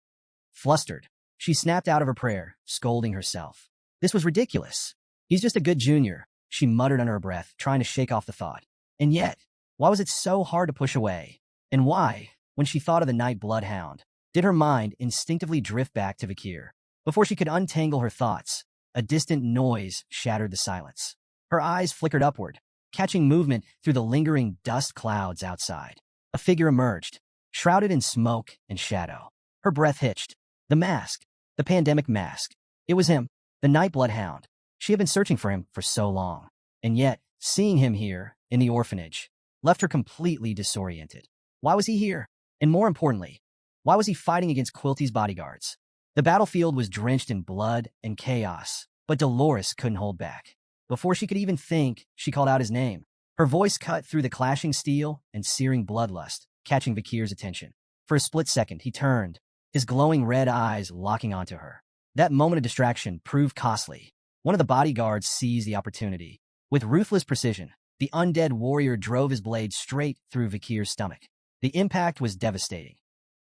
Flustered, she snapped out of her prayer, scolding herself. This was ridiculous. He's just a good junior, she muttered under her breath, trying to shake off the thought. And yet, why was it so hard to push away? And why, when she thought of the night bloodhound, did her mind instinctively drift back to Vakir? Before she could untangle her thoughts, a distant noise shattered the silence. Her eyes flickered upward, catching movement through the lingering dust clouds outside. A figure emerged, shrouded in smoke and shadow. Her breath hitched. The mask. The pandemic mask. It was him, the Nightblood Hound. She had been searching for him for so long. And yet, seeing him here, in the orphanage, left her completely disoriented. Why was he here? And more importantly, why was he fighting against Quilty's bodyguards? The battlefield was drenched in blood and chaos, but Dolores couldn't hold back. Before she could even think, she called out his name. Her voice cut through the clashing steel and searing bloodlust, catching Vakir's attention. For a split second, he turned, his glowing red eyes locking onto her. That moment of distraction proved costly. One of the bodyguards seized the opportunity. With ruthless precision, the undead warrior drove his blade straight through Vakir's stomach. The impact was devastating.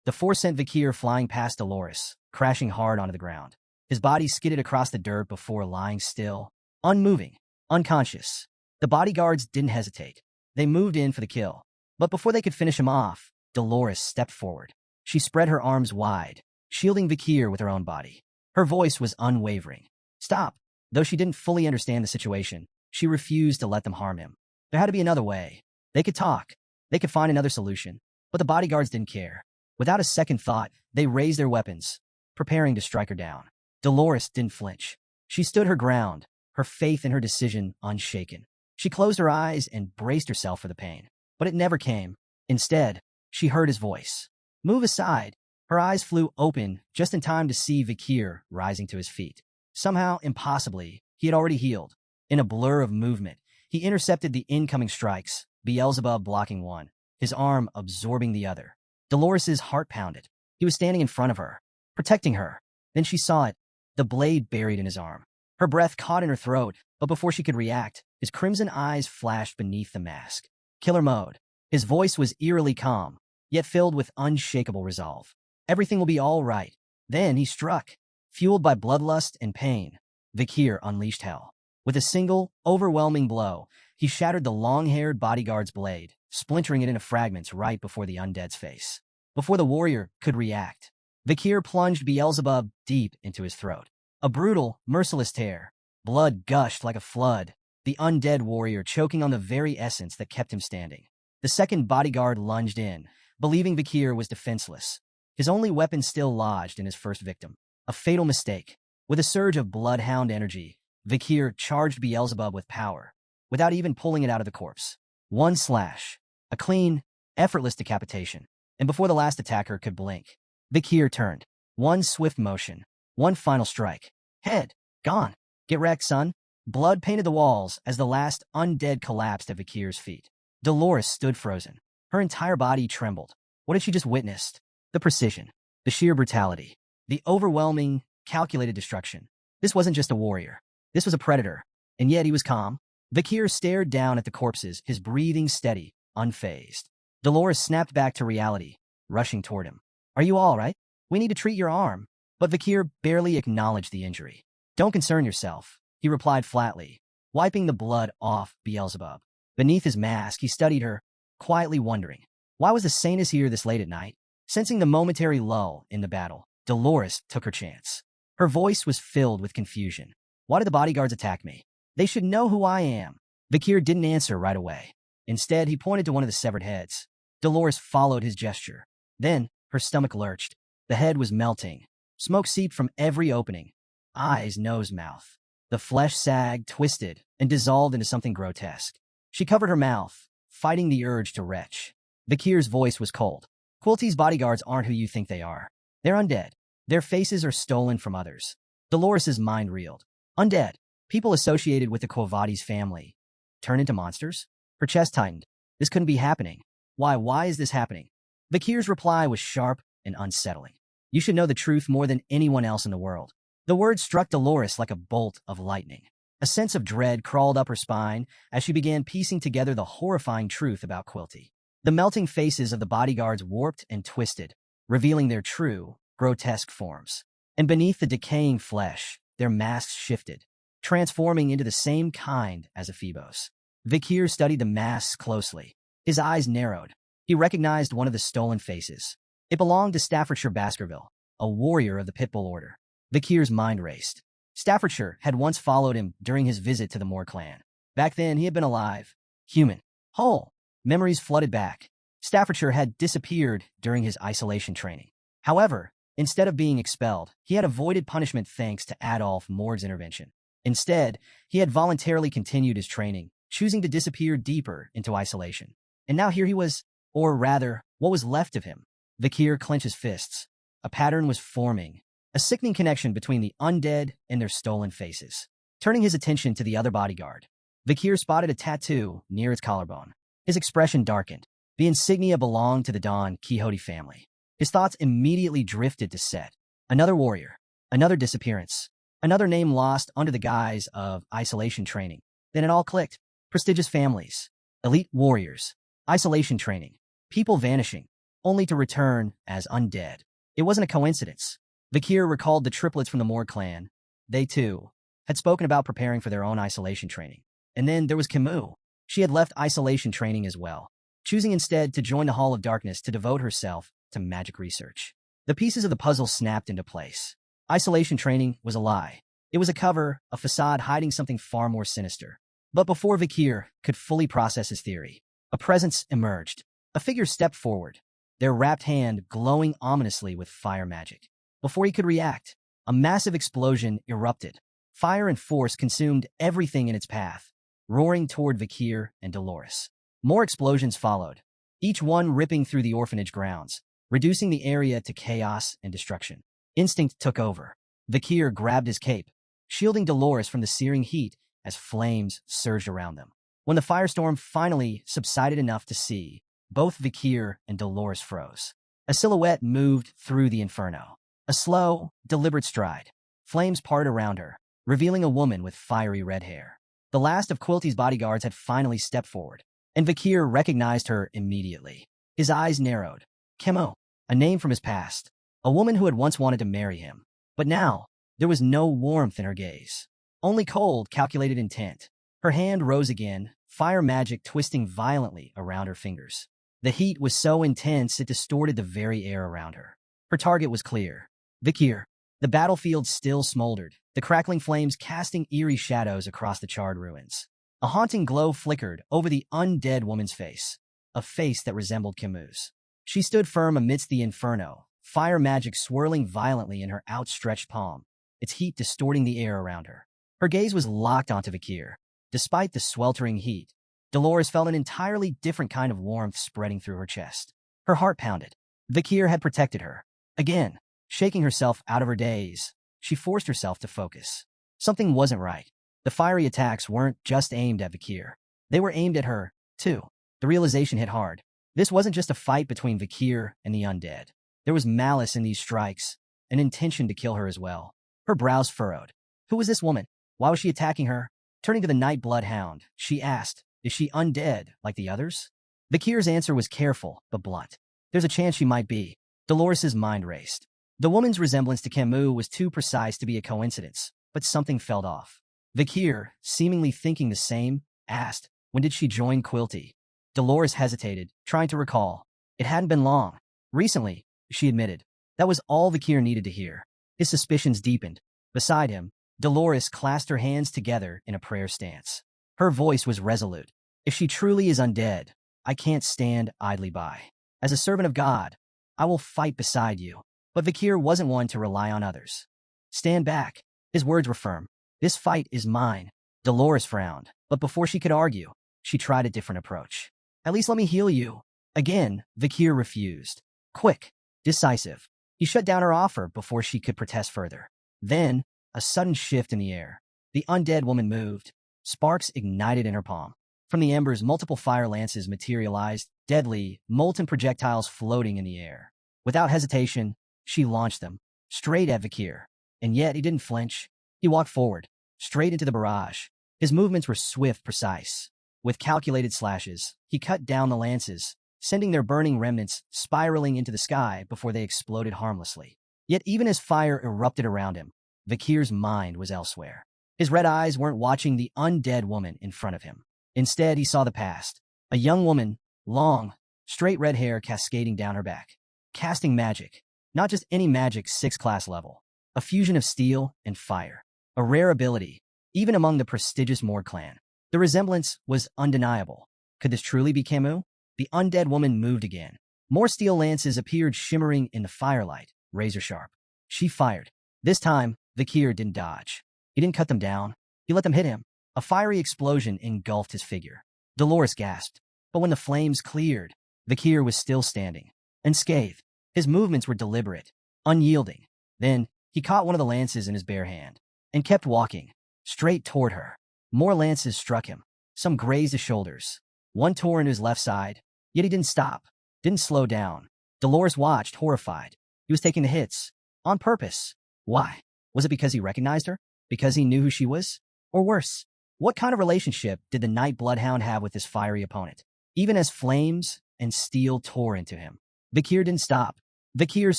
The force sent Vakir flying past Dolores, crashing hard onto the ground. His body skidded across the dirt before lying still, unmoving, unconscious. The bodyguards didn't hesitate. They moved in for the kill. But before they could finish him off, Dolores stepped forward. She spread her arms wide, shielding Vakir with her own body. Her voice was unwavering. Stop. Though she didn't fully understand the situation, she refused to let them harm him. There had to be another way. They could talk. They could find another solution. But the bodyguards didn't care. Without a second thought, they raised their weapons, preparing to strike her down. Dolores didn't flinch. She stood her ground, her faith in her decision unshaken. She closed her eyes and braced herself for the pain. But it never came. Instead, she heard his voice. Move aside. Her eyes flew open just in time to see Vakir rising to his feet. Somehow, impossibly, he had already healed. In a blur of movement, he intercepted the incoming strikes, Beelzebub blocking one, his arm absorbing the other. Dolores's heart pounded. He was standing in front of her, protecting her. Then she saw it, the blade buried in his arm. Her breath caught in her throat, but before she could react, his crimson eyes flashed beneath the mask. Killer mode. His voice was eerily calm, yet filled with unshakable resolve. Everything will be all right. Then he struck. Fueled by bloodlust and pain, Vakir unleashed hell. With a single, overwhelming blow, he shattered the long-haired bodyguard's blade, splintering it into fragments right before the undead's face. Before the warrior could react, Vakir plunged Beelzebub deep into his throat. A brutal, merciless tear. Blood gushed like a flood, the undead warrior choking on the very essence that kept him standing. The second bodyguard lunged in, believing Vakir was defenseless, his only weapon still lodged in his first victim. A fatal mistake. With a surge of bloodhound energy, Vakir charged Beelzebub with power, without even pulling it out of the corpse. One slash. A clean, effortless decapitation. And before the last attacker could blink, Vakir turned. One swift motion. One final strike. Head. Gone. Get wrecked, son. Blood painted the walls as the last undead collapsed at Vakir's feet. Dolores stood frozen. Her entire body trembled. What had she just witnessed? The precision. The sheer brutality. The overwhelming, calculated destruction. This wasn't just a warrior. This was a predator. And yet he was calm. Vakir stared down at the corpses, his breathing steady, unfazed. Dolores snapped back to reality, rushing toward him. Are you all right? We need to treat your arm. But Vakir barely acknowledged the injury. Don't concern yourself, he replied flatly, wiping the blood off Beelzebub. Beneath his mask, he studied her, quietly wondering, why was the Saintess here this late at night? Sensing the momentary lull in the battle, Dolores took her chance. Her voice was filled with confusion. Why did the bodyguards attack me? They should know who I am. Vakir didn't answer right away. Instead, he pointed to one of the severed heads. Dolores followed his gesture. Then, her stomach lurched. The head was melting. Smoke seeped from every opening. Eyes, nose, mouth. The flesh sagged, twisted, and dissolved into something grotesque. She covered her mouth, fighting the urge to retch. Vakir's voice was cold. Quilty's bodyguards aren't who you think they are. They're undead. Their faces are stolen from others. Dolores's mind reeled. Undead. People associated with the Quavati's family. Turn into monsters? Her chest tightened. This couldn't be happening. Why is this happening? Vakir's reply was sharp and unsettling. You should know the truth more than anyone else in the world. The words struck Dolores like a bolt of lightning. A sense of dread crawled up her spine as she began piecing together the horrifying truth about Quilty. The melting faces of the bodyguards warped and twisted, revealing their true, grotesque forms. And beneath the decaying flesh, their masks shifted, transforming into the same kind as Ephebos. Vakir studied the masks closely. His eyes narrowed. He recognized one of the stolen faces. It belonged to Staffordshire Baskerville, a warrior of the Pitbull Order. Vakir's mind raced. Staffordshire had once followed him during his visit to the Moor clan. Back then, he had been alive, human, whole. Memories flooded back. Staffordshire had disappeared during his isolation training. However, instead of being expelled, he had avoided punishment thanks to Adolf Morg's intervention. Instead, he had voluntarily continued his training, choosing to disappear deeper into isolation. And now here he was, or rather, what was left of him. Vakir clenched his fists. A pattern was forming, a sickening connection between the undead and their stolen faces. Turning his attention to the other bodyguard, Vakir spotted a tattoo near its collarbone. His expression darkened. The insignia belonged to the Don Quixote family. His thoughts immediately drifted to Set. Another warrior, another disappearance, another name lost under the guise of isolation training. Then it all clicked. Prestigious families, elite warriors, isolation training, people vanishing, only to return as undead. It wasn't a coincidence. Vakir recalled the triplets from the Moor clan. They, too, had spoken about preparing for their own isolation training. And then there was Camus. She had left isolation training as well, choosing instead to join the Hall of Darkness to devote herself to magic research. The pieces of the puzzle snapped into place. Isolation training was a lie. It was a cover, a facade hiding something far more sinister. But before Vakir could fully process his theory, a presence emerged. A figure stepped forward, their wrapped hand glowing ominously with fire magic. Before he could react, a massive explosion erupted. Fire and force consumed everything in its path, roaring toward Vakir and Dolores. More explosions followed, each one ripping through the orphanage grounds, reducing the area to chaos and destruction. Instinct took over. Vakir grabbed his cape, shielding Dolores from the searing heat as flames surged around them. When the firestorm finally subsided enough to see, both Vakir and Dolores froze. A silhouette moved through the inferno. A slow, deliberate stride. Flames parted around her, revealing a woman with fiery red hair. The last of Quilty's bodyguards had finally stepped forward, and Vakir recognized her immediately. His eyes narrowed. Chemo, a name from his past. A woman who had once wanted to marry him. But now, there was no warmth in her gaze. Only cold, calculated intent. Her hand rose again, fire magic twisting violently around her fingers. The heat was so intense it distorted the very air around her. Her target was clear. Vakir. The battlefield still smoldered, the crackling flames casting eerie shadows across the charred ruins. A haunting glow flickered over the undead woman's face, a face that resembled Camus'. She stood firm amidst the inferno, fire magic swirling violently in her outstretched palm, its heat distorting the air around her. Her gaze was locked onto Vakir. Despite the sweltering heat, Dolores felt an entirely different kind of warmth spreading through her chest. Her heart pounded. Vakir had protected her. Again, shaking herself out of her daze, she forced herself to focus. Something wasn't right. The fiery attacks weren't just aimed at Vakir. They were aimed at her, too. The realization hit hard. This wasn't just a fight between Vakir and the undead. There was malice in these strikes, an intention to kill her as well. Her brows furrowed. Who was this woman? Why was she attacking her? Turning to the Nightblood Hound, she asked, is she undead like the others? Vakir's answer was careful but blunt. There's a chance she might be. Dolores' mind raced. The woman's resemblance to Camus was too precise to be a coincidence, but something felt off. Vakir, seemingly thinking the same, asked, when did she join Quilty? Dolores hesitated, trying to recall. It hadn't been long. Recently, she admitted. That was all Vakir needed to hear. His suspicions deepened. Beside him, Dolores clasped her hands together in a prayer stance. Her voice was resolute. If she truly is undead, I can't stand idly by. As a servant of God, I will fight beside you. But Vakir wasn't one to rely on others. Stand back. His words were firm. This fight is mine. Dolores frowned, but before she could argue, she tried a different approach. At least let me heal you. Again, Vakir refused. Quick, decisive. He shut down her offer before she could protest further. Then, a sudden shift in the air. The undead woman moved. Sparks ignited in her palm. From the embers, multiple fire lances materialized, deadly, molten projectiles floating in the air. Without hesitation, she launched them, straight at Vakir. And yet he didn't flinch. He walked forward, straight into the barrage. His movements were swift, precise. With calculated slashes, he cut down the lances, sending their burning remnants spiraling into the sky before they exploded harmlessly. Yet even as fire erupted around him, Vakir's mind was elsewhere. His red eyes weren't watching the undead woman in front of him. Instead, he saw the past. A young woman, long, straight red hair cascading down her back. Casting magic. Not just any magic 6th class level. a fusion of steel and fire, a rare ability, even among the prestigious Morg clan. The resemblance was undeniable. Could this truly be Camus? The undead woman moved again. More steel lances appeared shimmering in the firelight, razor-sharp. She fired. This time, Vakir didn't dodge. He didn't cut them down. He let them hit him. A fiery explosion engulfed his figure. Dolores gasped. But when the flames cleared, Vakir was still standing, unscathed. His movements were deliberate, unyielding. Then, he caught one of the lances in his bare hand and kept walking, straight toward her. More lances struck him. Some grazed his shoulders. One tore into his left side, yet he didn't stop, didn't slow down. Dolores watched, horrified. He was taking the hits, on purpose. Why? Was it because he recognized her? Because he knew who she was? Or worse, what kind of relationship did the Night Bloodhound have with this fiery opponent? Even as flames and steel tore into him, Vakir didn't stop. Vakir's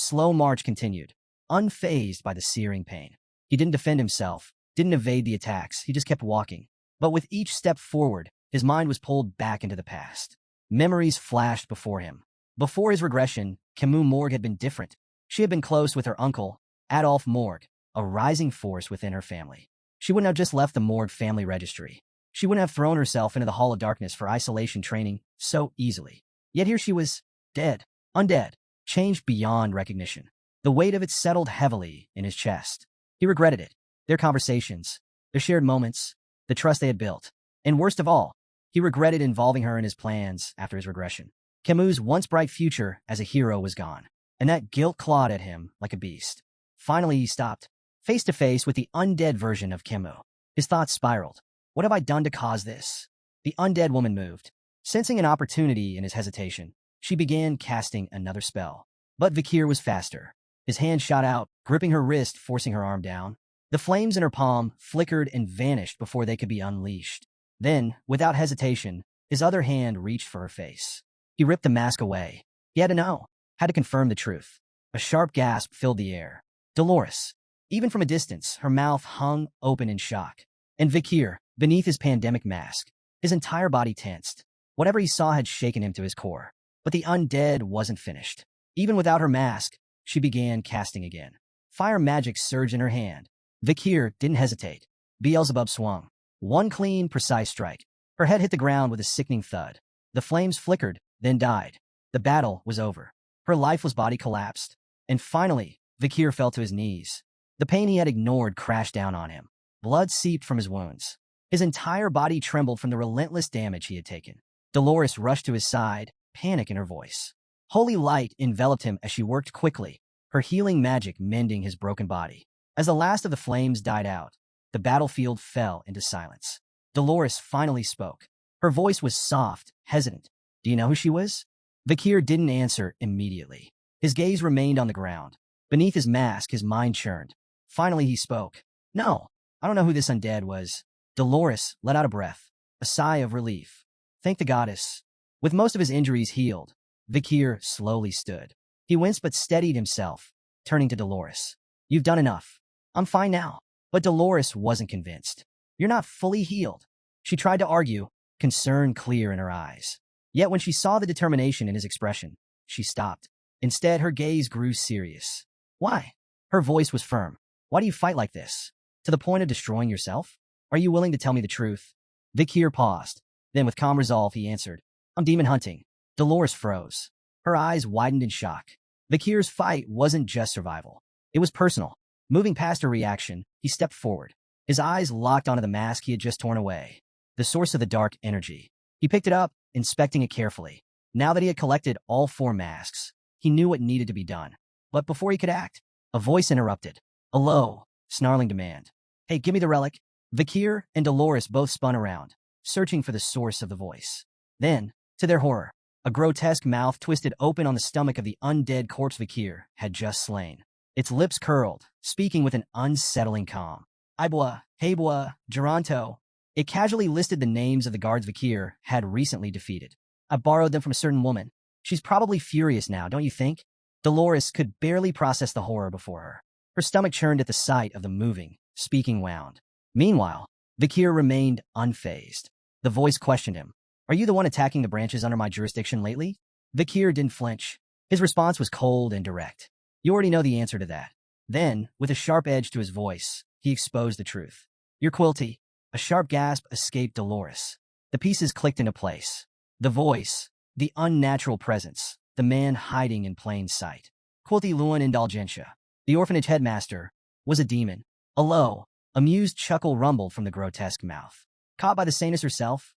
slow march continued, unfazed by the searing pain. He didn't defend himself, didn't evade the attacks, he just kept walking. But with each step forward, his mind was pulled back into the past. Memories flashed before him. Before his regression, Camus Morg had been different. She had been close with her uncle, Adolphe Morg, a rising force within her family. She wouldn't have just left the Morg family registry. She wouldn't have thrown herself into the Hall of Darkness for isolation training so easily. Yet here she was, dead, undead, changed beyond recognition. The weight of it settled heavily in his chest. He regretted it. Their conversations, their shared moments, the trust they had built. And worst of all, he regretted involving her in his plans after his regression. Camus' once bright future as a hero was gone, and that guilt clawed at him like a beast. Finally, he stopped, face to face with the undead version of Camus. His thoughts spiraled. What have I done to cause this? The undead woman moved. Sensing an opportunity in his hesitation, she began casting another spell. But Vakir was faster. His hand shot out, gripping her wrist, forcing her arm down. The flames in her palm flickered and vanished before they could be unleashed. Then, without hesitation, his other hand reached for her face. He ripped the mask away. He had to know, had to confirm the truth. A sharp gasp filled the air. Dolores. Even from a distance, her mouth hung open in shock. And Vakir, beneath his pandemic mask, his entire body tensed. Whatever he saw had shaken him to his core. But the undead wasn't finished. Even without her mask, she began casting again. Fire magic surged in her hand. Vakir didn't hesitate. Beelzebub swung. One clean, precise strike. Her head hit the ground with a sickening thud. The flames flickered, then died. The battle was over. Her lifeless body collapsed. And finally, Vakir fell to his knees. The pain he had ignored crashed down on him. Blood seeped from his wounds. His entire body trembled from the relentless damage he had taken. Dolores rushed to his side, panic in her voice. Holy light enveloped him as she worked quickly, her healing magic mending his broken body. As the last of the flames died out, the battlefield fell into silence. Dolores finally spoke. Her voice was soft, hesitant. Do you know who she was? Vakir didn't answer immediately. His gaze remained on the ground. Beneath his mask, his mind churned. Finally, he spoke. No, I don't know who this undead was. Dolores let out a breath, a sigh of relief. Thank the goddess. With most of his injuries healed, Vakir slowly stood. He winced but steadied himself, turning to Dolores. You've done enough. I'm fine now. But Dolores wasn't convinced. You're not fully healed. She tried to argue, concern clear in her eyes. Yet when she saw the determination in his expression, she stopped. Instead, her gaze grew serious. Why? Her voice was firm. Why do you fight like this? To the point of destroying yourself? Are you willing to tell me the truth? Vakir paused. Then with calm resolve, he answered, I'm demon hunting. Dolores froze. Her eyes widened in shock. Vakir's fight wasn't just survival. It was personal. Moving past her reaction, he stepped forward. His eyes locked onto the mask he had just torn away. The source of the dark energy. He picked it up, inspecting it carefully. Now that he had collected all 4 masks, he knew what needed to be done. But before he could act, a voice interrupted. A low, snarling demand. Hey, give me the relic. Vakir and Dolores both spun around, searching for the source of the voice. Then, to their horror, a grotesque mouth twisted open on the stomach of the undead corpse Vakir had just slain. Its lips curled, speaking with an unsettling calm. Ibwa, Hebwa, Geronto. It casually listed the names of the guards Vakir had recently defeated. I borrowed them from a certain woman. She's probably furious now, don't you think? Dolores could barely process the horror before her. Her stomach churned at the sight of the moving, speaking wound. Meanwhile, Vakir remained unfazed. The voice questioned him. Are you the one attacking the branches under my jurisdiction lately? Vakir didn't flinch. His response was cold and direct. You already know the answer to that. Then, with a sharp edge to his voice, he exposed the truth. Your Quilty. A sharp gasp escaped Dolores. The pieces clicked into place. The voice, the unnatural presence, the man hiding in plain sight. Quilty Luan Indulgentia, the orphanage headmaster, was a demon. A low, amused chuckle rumbled from the grotesque mouth. Caught by the saintess herself?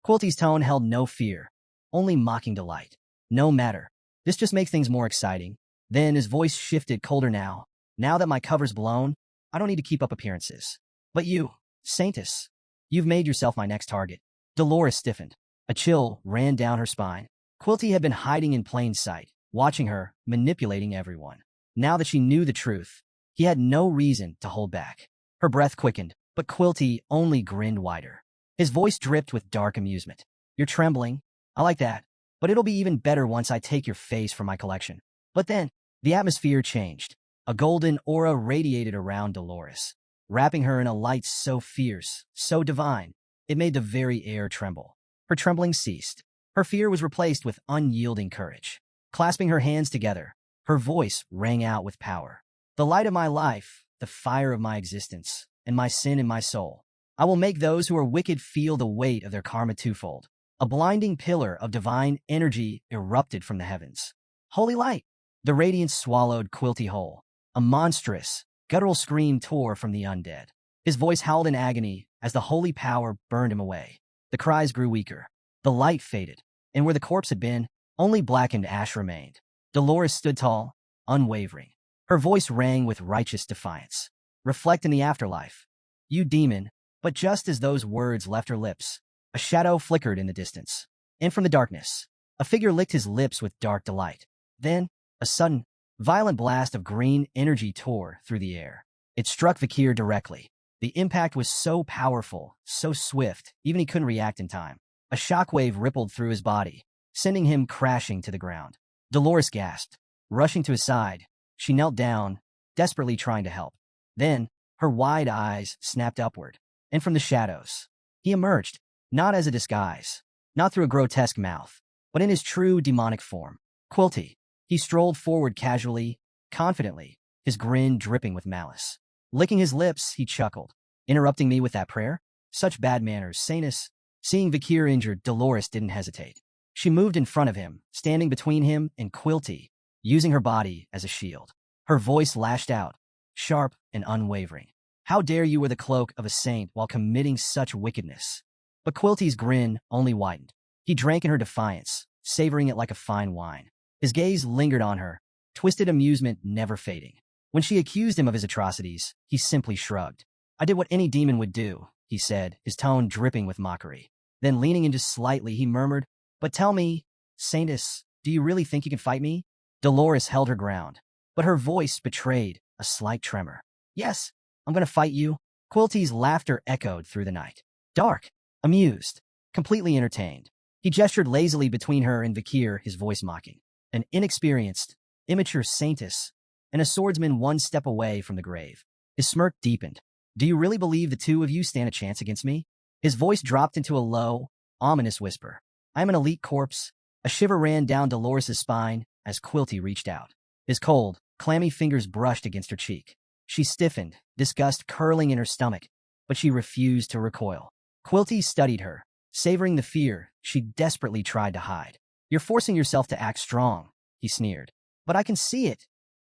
Quilty's tone held no fear, only mocking delight. No matter. This just makes things more exciting. Then his voice shifted colder now. Now that my cover's blown, I don't need to keep up appearances. But you, saintess, you've made yourself my next target. Dolores stiffened. A chill ran down her spine. Quilty had been hiding in plain sight, watching her, manipulating everyone. Now that she knew the truth, he had no reason to hold back. Her breath quickened, but Quilty only grinned wider. His voice dripped with dark amusement. You're trembling. I like that. But it'll be even better once I take your face from my collection. But then, the atmosphere changed. A golden aura radiated around Dolores, wrapping her in a light so fierce, so divine, it made the very air tremble. Her trembling ceased. Her fear was replaced with unyielding courage. Clasping her hands together, her voice rang out with power. The light of my life, the fire of my existence, and my sin in my soul. I will make those who are wicked feel the weight of their karma twofold. A blinding pillar of divine energy erupted from the heavens. Holy light! The radiance swallowed Quilty whole. A monstrous, guttural scream tore from the undead. His voice howled in agony as the holy power burned him away. The cries grew weaker. The light faded, and where the corpse had been, only blackened ash remained. Dolores stood tall, unwavering. Her voice rang with righteous defiance. Reflect in the afterlife. You demon. But just as those words left her lips, a shadow flickered in the distance. And from the darkness, a figure licked his lips with dark delight. Then, a sudden, violent blast of green energy tore through the air. It struck Vakir directly. The impact was so powerful, so swift, even he couldn't react in time. A shockwave rippled through his body, sending him crashing to the ground. Dolores gasped. Rushing to his side, she knelt down, desperately trying to help. Then, her wide eyes snapped upward. And from the shadows, he emerged, not as a disguise, not through a grotesque mouth, but in his true demonic form. Quilty. He strolled forward casually, confidently, his grin dripping with malice. Licking his lips, he chuckled. Interrupting me with that prayer? Such bad manners, saintess. Seeing Vakir injured, Dolores didn't hesitate. She moved in front of him, standing between him and Quilty, using her body as a shield. Her voice lashed out, sharp and unwavering. How dare you wear the cloak of a saint while committing such wickedness? But Quilty's grin only widened. He drank in her defiance, savoring it like a fine wine. His gaze lingered on her, twisted amusement never fading. When she accused him of his atrocities, he simply shrugged. I did what any demon would do, he said, his tone dripping with mockery. Then leaning in just slightly, he murmured, But tell me, saintess, do you really think you can fight me? Dolores held her ground, but her voice betrayed a slight tremor. Yes, I'm going to fight you. Quilty's laughter echoed through the night. Dark, amused, completely entertained. He gestured lazily between her and Vakir, his voice mocking. An inexperienced, immature saintess, and a swordsman one step away from the grave. His smirk deepened. Do you really believe the two of you stand a chance against me? His voice dropped into a low, ominous whisper. I am an elite corpse. A shiver ran down Dolores' spine as Quilty reached out. His cold, clammy fingers brushed against her cheek. She stiffened, disgust curling in her stomach, but she refused to recoil. Quilty studied her, savoring the fear she desperately tried to hide. You're forcing yourself to act strong, he sneered. But I can see it.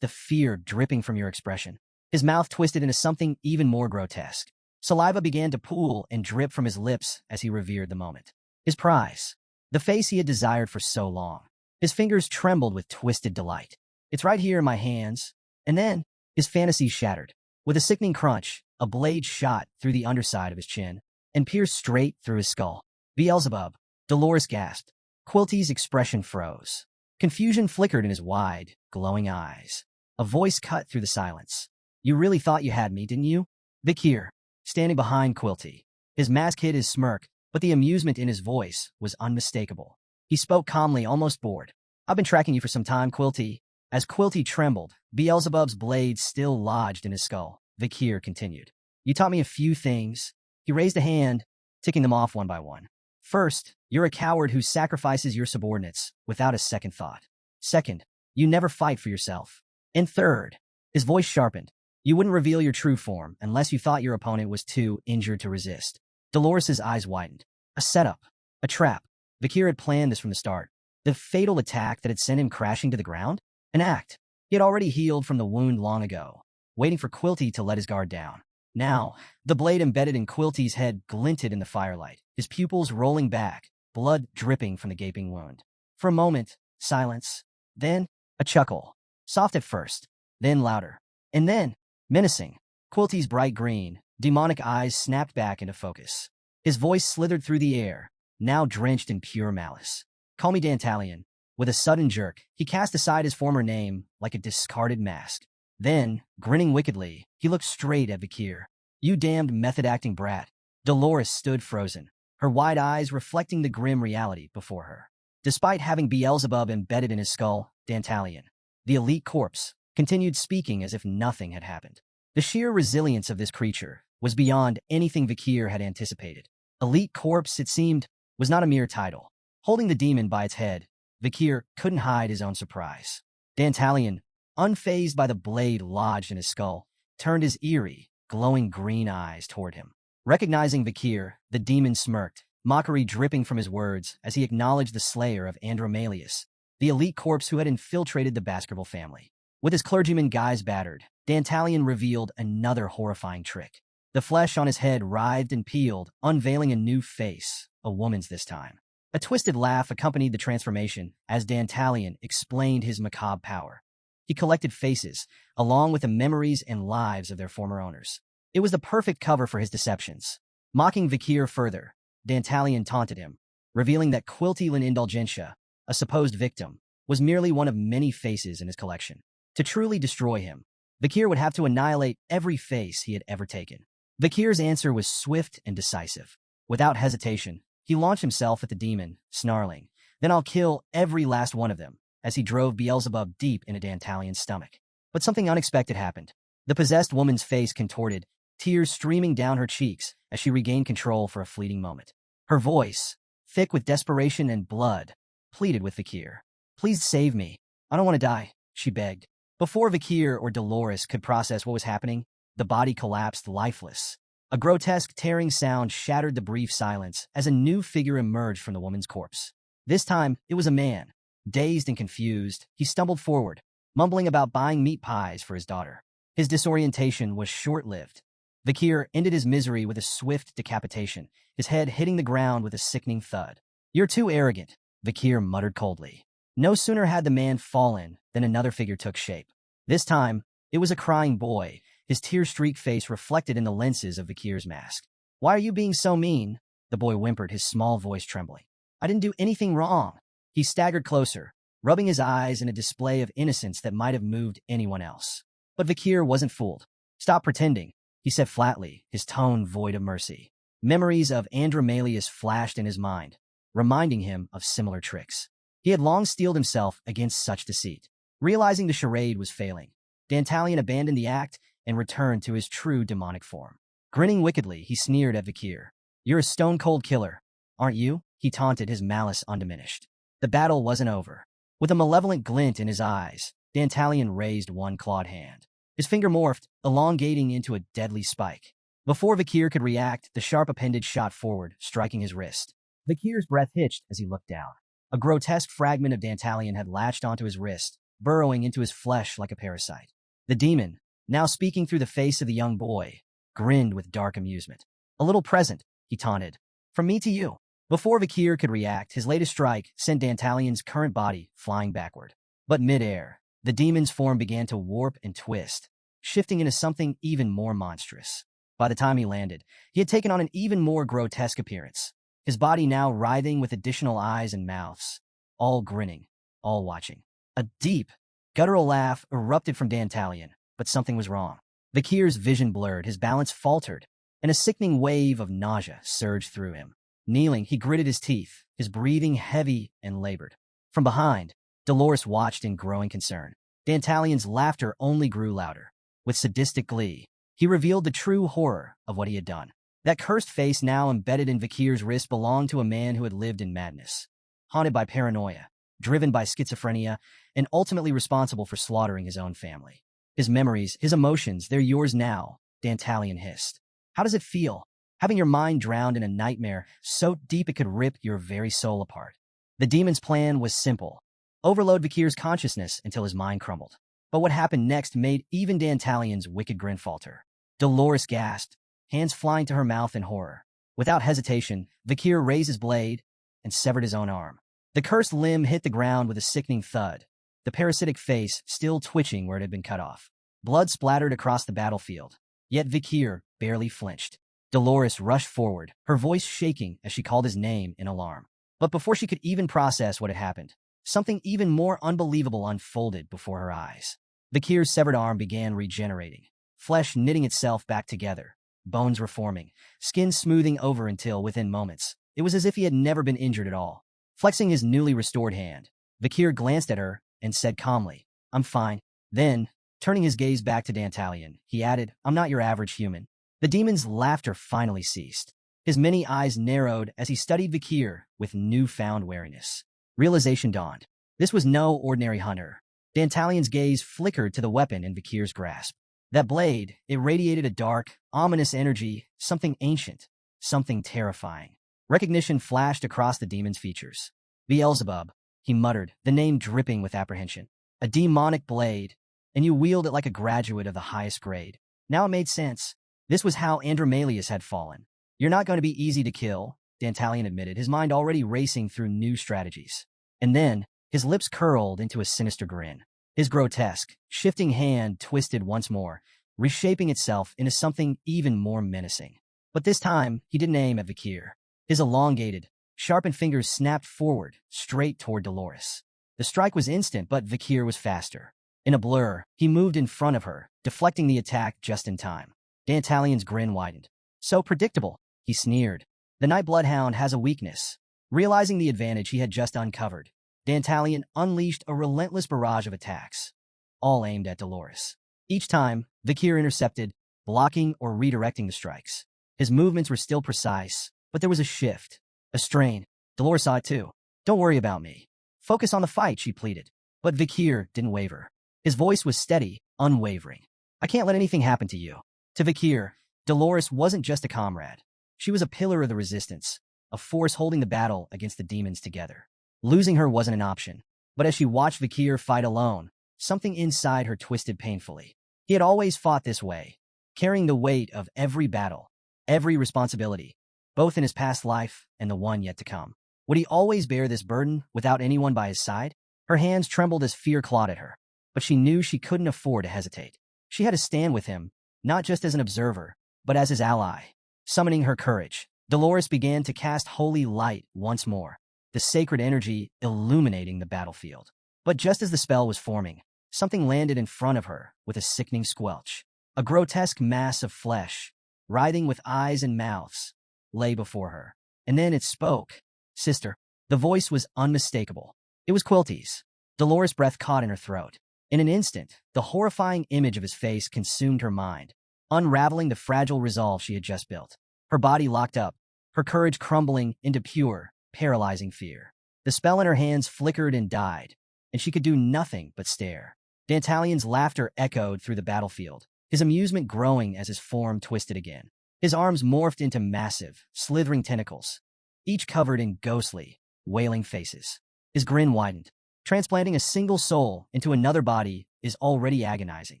The fear dripping from your expression. His mouth twisted into something even more grotesque. Saliva began to pool and drip from his lips as he revered the moment. His prize. The face he had desired for so long. His fingers trembled with twisted delight. It's right here in my hands. And then, his fantasy shattered. With a sickening crunch, a blade shot through the underside of his chin and pierced straight through his skull. Beelzebub. Dolores gasped. Quilty's expression froze. Confusion flickered in his wide, glowing eyes. A voice cut through the silence. You really thought you had me, didn't you? Vakir, standing behind Quilty. His mask hid his smirk, but the amusement in his voice was unmistakable. He spoke calmly, almost bored. I've been tracking you for some time, Quilty. As Quilty trembled, Beelzebub's blade still lodged in his skull. Vakir continued. You taught me a few things. He raised a hand, ticking them off one by one. First, you're a coward who sacrifices your subordinates without a second thought. Second, you never fight for yourself. And third, His voice sharpened. You wouldn't reveal your true form unless you thought your opponent was too injured to resist. Dolores's eyes widened. A setup. A trap. Vakir had planned this from the start. The fatal attack that had sent him crashing to the ground? An act. He had already healed from the wound long ago, waiting for Quilty to let his guard down. Now, the blade embedded in Quilty's head glinted in the firelight, his pupils rolling back, blood dripping from the gaping wound. For a moment, silence. Then, a chuckle. Soft at first, then louder. And then, menacing. Quilty's bright green, demonic eyes snapped back into focus. His voice slithered through the air, now drenched in pure malice. Call me Dantalion. With a sudden jerk, he cast aside his former name like a discarded mask. Then, grinning wickedly, he looked straight at Vakir. You damned method-acting brat. Dolores stood frozen, her wide eyes reflecting the grim reality before her. Despite having Beelzebub embedded in his skull, Dantalion, the elite corpse, continued speaking as if nothing had happened. The sheer resilience of this creature was beyond anything Vakir had anticipated. Elite corpse, it seemed, was not a mere title. Holding the demon by its head, Vakir couldn't hide his own surprise. Dantalion, unfazed by the blade lodged in his skull, turned his eerie, glowing green eyes toward him. Recognizing Vakir, the demon smirked, mockery dripping from his words as he acknowledged the slayer of Andromalius, the elite corpse who had infiltrated the Baskerville family. With his clergyman guise battered, Dantalion revealed another horrifying trick. The flesh on his head writhed and peeled, unveiling a new face, a woman's this time. A twisted laugh accompanied the transformation as Dantalion explained his macabre power. He collected faces, along with the memories and lives of their former owners. It was the perfect cover for his deceptions. Mocking Vakir further, Dantalion taunted him, revealing that Quilty Indulgentia, a supposed victim, was merely one of many faces in his collection. To truly destroy him, Vakir would have to annihilate every face he had ever taken. Vakir's answer was swift and decisive. Without hesitation, he launched himself at the demon, snarling, "Then I'll kill every last one of them," as he drove Beelzebub deep into Dantalion's stomach. But something unexpected happened. The possessed woman's face contorted, tears streaming down her cheeks as she regained control for a fleeting moment. Her voice, thick with desperation and blood, pleaded with Vakir. "Please save me. I don't want to die," she begged. Before Vakir or Dolores could process what was happening, the body collapsed lifeless. A grotesque tearing sound shattered the brief silence as a new figure emerged from the woman's corpse. This time, it was a man. Dazed and confused, he stumbled forward, mumbling about buying meat pies for his daughter. His disorientation was short-lived. Vakir ended his misery with a swift decapitation, his head hitting the ground with a sickening thud. "You're too arrogant," Vakir muttered coldly. No sooner had the man fallen than another figure took shape. This time, it was a crying boy, his tear-streaked face reflected in the lenses of Vakir's mask. "Why are you being so mean?" the boy whimpered, his small voice trembling. "I didn't do anything wrong." He staggered closer, rubbing his eyes in a display of innocence that might have moved anyone else. But Vakir wasn't fooled. "Stop pretending," he said flatly, his tone void of mercy. Memories of Andromalius flashed in his mind, reminding him of similar tricks. He had long steeled himself against such deceit. Realizing the charade was failing, Dantalion abandoned the act and returned to his true demonic form. Grinning wickedly, he sneered at Vakir. "You're a stone-cold killer, aren't you?" he taunted, his malice undiminished. The battle wasn't over. With a malevolent glint in his eyes, Dantalion raised one clawed hand. His finger morphed, elongating into a deadly spike. Before Vakir could react, the sharp appendage shot forward, striking his wrist. Vakir's breath hitched as he looked down. A grotesque fragment of Dantalion had latched onto his wrist, burrowing into his flesh like a parasite. The demon, now speaking through the face of the young boy, grinned with dark amusement. "A little present," he taunted. "From me to you." Before Vakir could react, his latest strike sent Dantalion's current body flying backward. But mid-air, the demon's form began to warp and twist, shifting into something even more monstrous. By the time he landed, he had taken on an even more grotesque appearance, his body now writhing with additional eyes and mouths, all grinning, all watching. A deep, guttural laugh erupted from Dantalion, but something was wrong. Vakir's vision blurred, his balance faltered, and a sickening wave of nausea surged through him. Kneeling, he gritted his teeth, his breathing heavy and labored. From behind, Dolores watched in growing concern. Dantalion's laughter only grew louder. With sadistic glee, he revealed the true horror of what he had done. That cursed face now embedded in Vakir's wrist belonged to a man who had lived in madness, haunted by paranoia, driven by schizophrenia, and ultimately responsible for slaughtering his own family. His memories, his emotions, they're yours now, Dantalion hissed. How does it feel? Having your mind drowned in a nightmare so deep it could rip your very soul apart. The demon's plan was simple. Overload Vakir's consciousness until his mind crumbled. But what happened next made even Dantalion's wicked grin falter. Dolores gasped, hands flying to her mouth in horror. Without hesitation, Vakir raised his blade and severed his own arm. The cursed limb hit the ground with a sickening thud, the parasitic face still twitching where it had been cut off. Blood splattered across the battlefield, yet Vakir barely flinched. Dolores rushed forward, her voice shaking as she called his name in alarm. But before she could even process what had happened, something even more unbelievable unfolded before her eyes. Vakir's severed arm began regenerating, flesh knitting itself back together, bones reforming, skin smoothing over until, within moments, it was as if he had never been injured at all. Flexing his newly restored hand, Vakir glanced at her and said calmly, "I'm fine." Then, turning his gaze back to Dantalion, he added, "I'm not your average human." The demon's laughter finally ceased. His many eyes narrowed as he studied Vakir with newfound wariness. Realization dawned. This was no ordinary hunter. Dantalion's gaze flickered to the weapon in Vakir's grasp. That blade, it radiated a dark, ominous energy, something ancient, something terrifying. Recognition flashed across the demon's features. "Beelzebub," he muttered, the name dripping with apprehension. "A demonic blade, and you wield it like a graduate of the highest grade." Now it made sense. This was how Andromalius had fallen. "You're not going to be easy to kill," Dantalion admitted, his mind already racing through new strategies. And then, his lips curled into a sinister grin. His grotesque, shifting hand twisted once more, reshaping itself into something even more menacing. But this time, he didn't aim at Vakir. His elongated, sharpened fingers snapped forward, straight toward Dolores. The strike was instant, but Vakir was faster. In a blur, he moved in front of her, deflecting the attack just in time. Dantalion's grin widened. "So predictable," he sneered. "The Night Bloodhound has a weakness." Realizing the advantage he had just uncovered, Dantalion unleashed a relentless barrage of attacks, all aimed at Dolores. Each time, Vakir intercepted, blocking or redirecting the strikes. His movements were still precise, but there was a shift, a strain. Dolores saw it too. "Don't worry about me. Focus on the fight," she pleaded. But Vakir didn't waver. His voice was steady, unwavering. "I can't let anything happen to you." To Vakir, Dolores wasn't just a comrade. She was a pillar of the resistance, a force holding the battle against the demons together. Losing her wasn't an option. But as she watched Vakir fight alone, something inside her twisted painfully. He had always fought this way, carrying the weight of every battle, every responsibility, both in his past life and the one yet to come. Would he always bear this burden without anyone by his side? Her hands trembled as fear clawed at her, but she knew she couldn't afford to hesitate. She had to stand with him, not just as an observer, but as his ally. Summoning her courage, Dolores began to cast holy light once more, the sacred energy illuminating the battlefield. But just as the spell was forming, something landed in front of her with a sickening squelch. A grotesque mass of flesh, writhing with eyes and mouths, lay before her. And then it spoke. "Sister." The voice was unmistakable. It was Quilty's. Dolores' breath caught in her throat. In an instant, the horrifying image of his face consumed her mind, unraveling the fragile resolve she had just built. Her body locked up, her courage crumbling into pure, paralyzing fear. The spell in her hands flickered and died, and she could do nothing but stare. Dantalion's laughter echoed through the battlefield, his amusement growing as his form twisted again. His arms morphed into massive, slithering tentacles, each covered in ghostly, wailing faces. His grin widened. "Transplanting a single soul into another body is already agonizing,"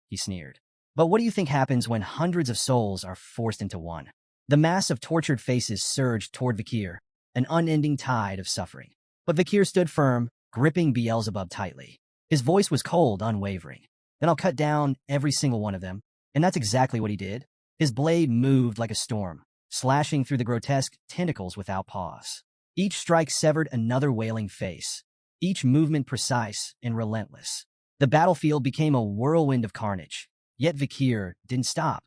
he sneered. "But what do you think happens when hundreds of souls are forced into one?" The mass of tortured faces surged toward Vakir, an unending tide of suffering. But Vakir stood firm, gripping Beelzebub tightly. His voice was cold, unwavering. "Then I'll cut down every single one of them." And that's exactly what he did. His blade moved like a storm, slashing through the grotesque tentacles without pause. Each strike severed another wailing face, each movement precise and relentless. The battlefield became a whirlwind of carnage, yet Vakir didn't stop.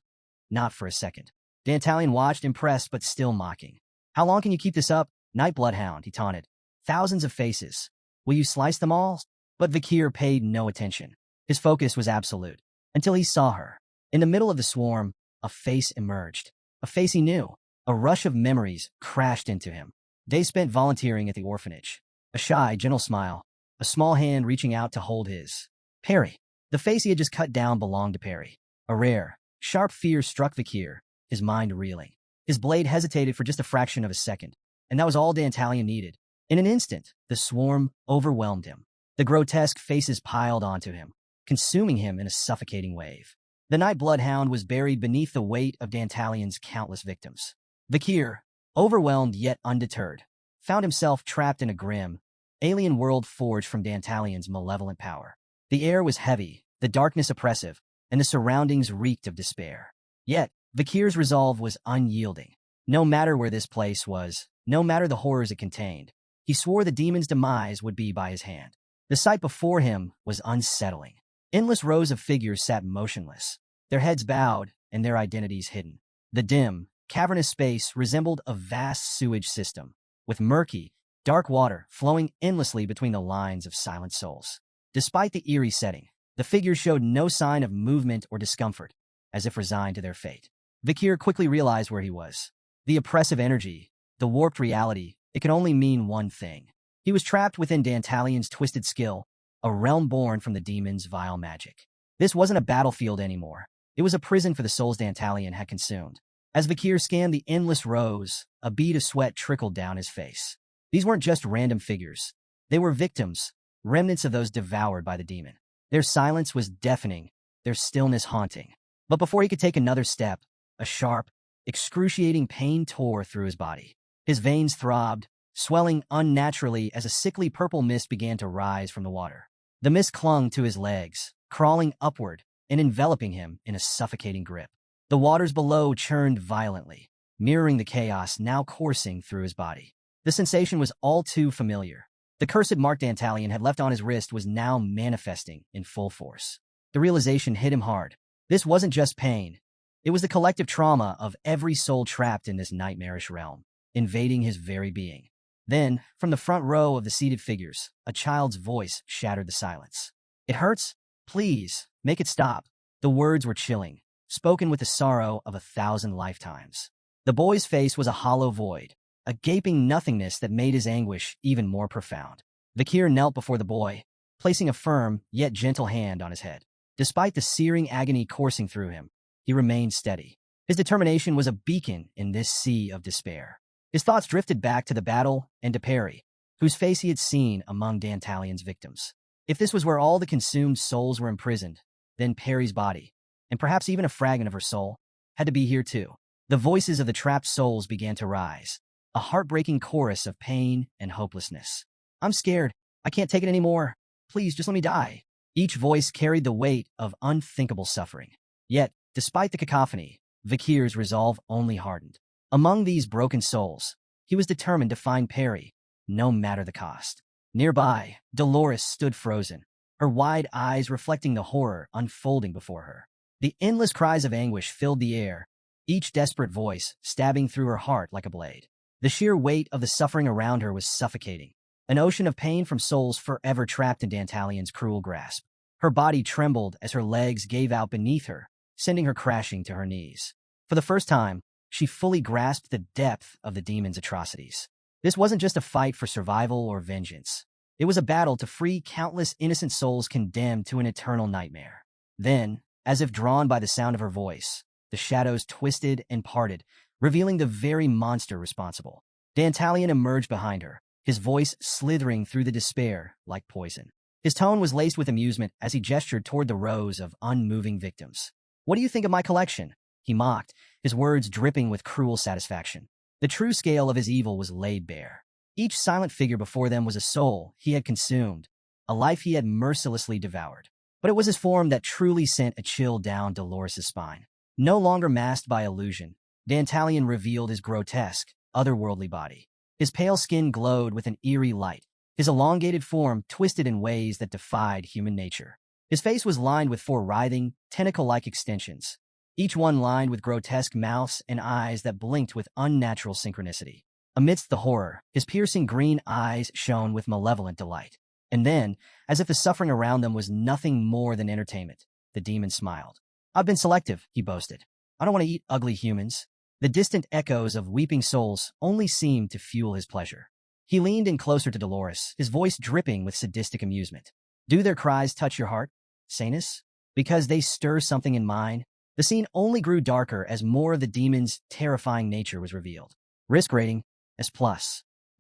Not for a second. Dantalion watched, impressed but still mocking. "How long can you keep this up, Night Bloodhound?" he taunted. "Thousands of faces. Will you slice them all?" But Vakir paid no attention. His focus was absolute, until he saw her. In the middle of the swarm, a face emerged. A face he knew. A rush of memories crashed into him. Days spent volunteering at the orphanage. A shy, gentle smile. A small hand reaching out to hold his. "Perry." The face he had just cut down belonged to Perry. A rare, sharp fear struck Vakir, his mind reeling. His blade hesitated for just a fraction of a second, and that was all Dantalion needed. In an instant, the swarm overwhelmed him. The grotesque faces piled onto him, consuming him in a suffocating wave. The night bloodhound was buried beneath the weight of Dantalion's countless victims. Vakir, overwhelmed yet undeterred, found himself trapped in a grim, alien world forged from Dantalion's malevolent power. The air was heavy, the darkness oppressive, and the surroundings reeked of despair. Yet, Vakir's resolve was unyielding. No matter where this place was, no matter the horrors it contained, he swore the demon's demise would be by his hand. The sight before him was unsettling. Endless rows of figures sat motionless, their heads bowed and their identities hidden. The dim, cavernous space resembled a vast sewage system, with murky, dark water flowing endlessly between the lines of silent souls. Despite the eerie setting, the figures showed no sign of movement or discomfort, as if resigned to their fate. Vakir quickly realized where he was. The oppressive energy, the warped reality, it could only mean one thing. He was trapped within Dantalion's twisted skill, a realm born from the demon's vile magic. This wasn't a battlefield anymore. It was a prison for the souls Dantalion had consumed. As Vakir scanned the endless rows, a bead of sweat trickled down his face. These weren't just random figures. They were victims, remnants of those devoured by the demon. Their silence was deafening, their stillness haunting. But before he could take another step, a sharp, excruciating pain tore through his body. His veins throbbed, swelling unnaturally as a sickly purple mist began to rise from the water. The mist clung to his legs, crawling upward and enveloping him in a suffocating grip. The waters below churned violently, mirroring the chaos now coursing through his body. The sensation was all too familiar. The cursed mark Dantalion had left on his wrist was now manifesting in full force. The realization hit him hard. This wasn't just pain. It was the collective trauma of every soul trapped in this nightmarish realm, invading his very being. Then, from the front row of the seated figures, a child's voice shattered the silence. "It hurts? Please, make it stop." The words were chilling, spoken with the sorrow of 1,000 lifetimes. The boy's face was a hollow void, a gaping nothingness that made his anguish even more profound. Vakir knelt before the boy, placing a firm yet gentle hand on his head. Despite the searing agony coursing through him, he remained steady. His determination was a beacon in this sea of despair. His thoughts drifted back to the battle and to Perry, whose face he had seen among Dantalion's victims. If this was where all the consumed souls were imprisoned, then Perry's body, and perhaps even a fragment of her soul, had to be here too. The voices of the trapped souls began to rise, a heartbreaking chorus of pain and hopelessness. "I'm scared. I can't take it anymore. Please, just let me die." Each voice carried the weight of unthinkable suffering. Yet, despite the cacophony, Vakir's resolve only hardened. Among these broken souls, he was determined to find Perry, no matter the cost. Nearby, Dolores stood frozen, her wide eyes reflecting the horror unfolding before her. The endless cries of anguish filled the air, each desperate voice stabbing through her heart like a blade. The sheer weight of the suffering around her was suffocating, an ocean of pain from souls forever trapped in Dantalion's cruel grasp. Her body trembled as her legs gave out beneath her, sending her crashing to her knees. For the first time, she fully grasped the depth of the demon's atrocities. This wasn't just a fight for survival or vengeance. It was a battle to free countless innocent souls condemned to an eternal nightmare. Then, as if drawn by the sound of her voice, the shadows twisted and parted, revealing the very monster responsible. Dantalion emerged behind her, his voice slithering through the despair like poison. His tone was laced with amusement as he gestured toward the rows of unmoving victims. "What do you think of my collection?" he mocked, his words dripping with cruel satisfaction. The true scale of his evil was laid bare. Each silent figure before them was a soul he had consumed, a life he had mercilessly devoured. But it was his form that truly sent a chill down Dolores' spine. No longer masked by illusion, Dantalion revealed his grotesque, otherworldly body. His pale skin glowed with an eerie light, his elongated form twisted in ways that defied human nature. His face was lined with 4 writhing, tentacle-like extensions, each one lined with grotesque mouths and eyes that blinked with unnatural synchronicity. Amidst the horror, his piercing green eyes shone with malevolent delight. And then, as if the suffering around them was nothing more than entertainment, the demon smiled. "I've been selective," he boasted. "I don't want to eat ugly humans." The distant echoes of weeping souls only seemed to fuel his pleasure. He leaned in closer to Dolores, his voice dripping with sadistic amusement. "Do their cries touch your heart?" sanus? Because they stir something in mine. The scene only grew darker as more of the demon's terrifying nature was revealed. Risk rating, S+.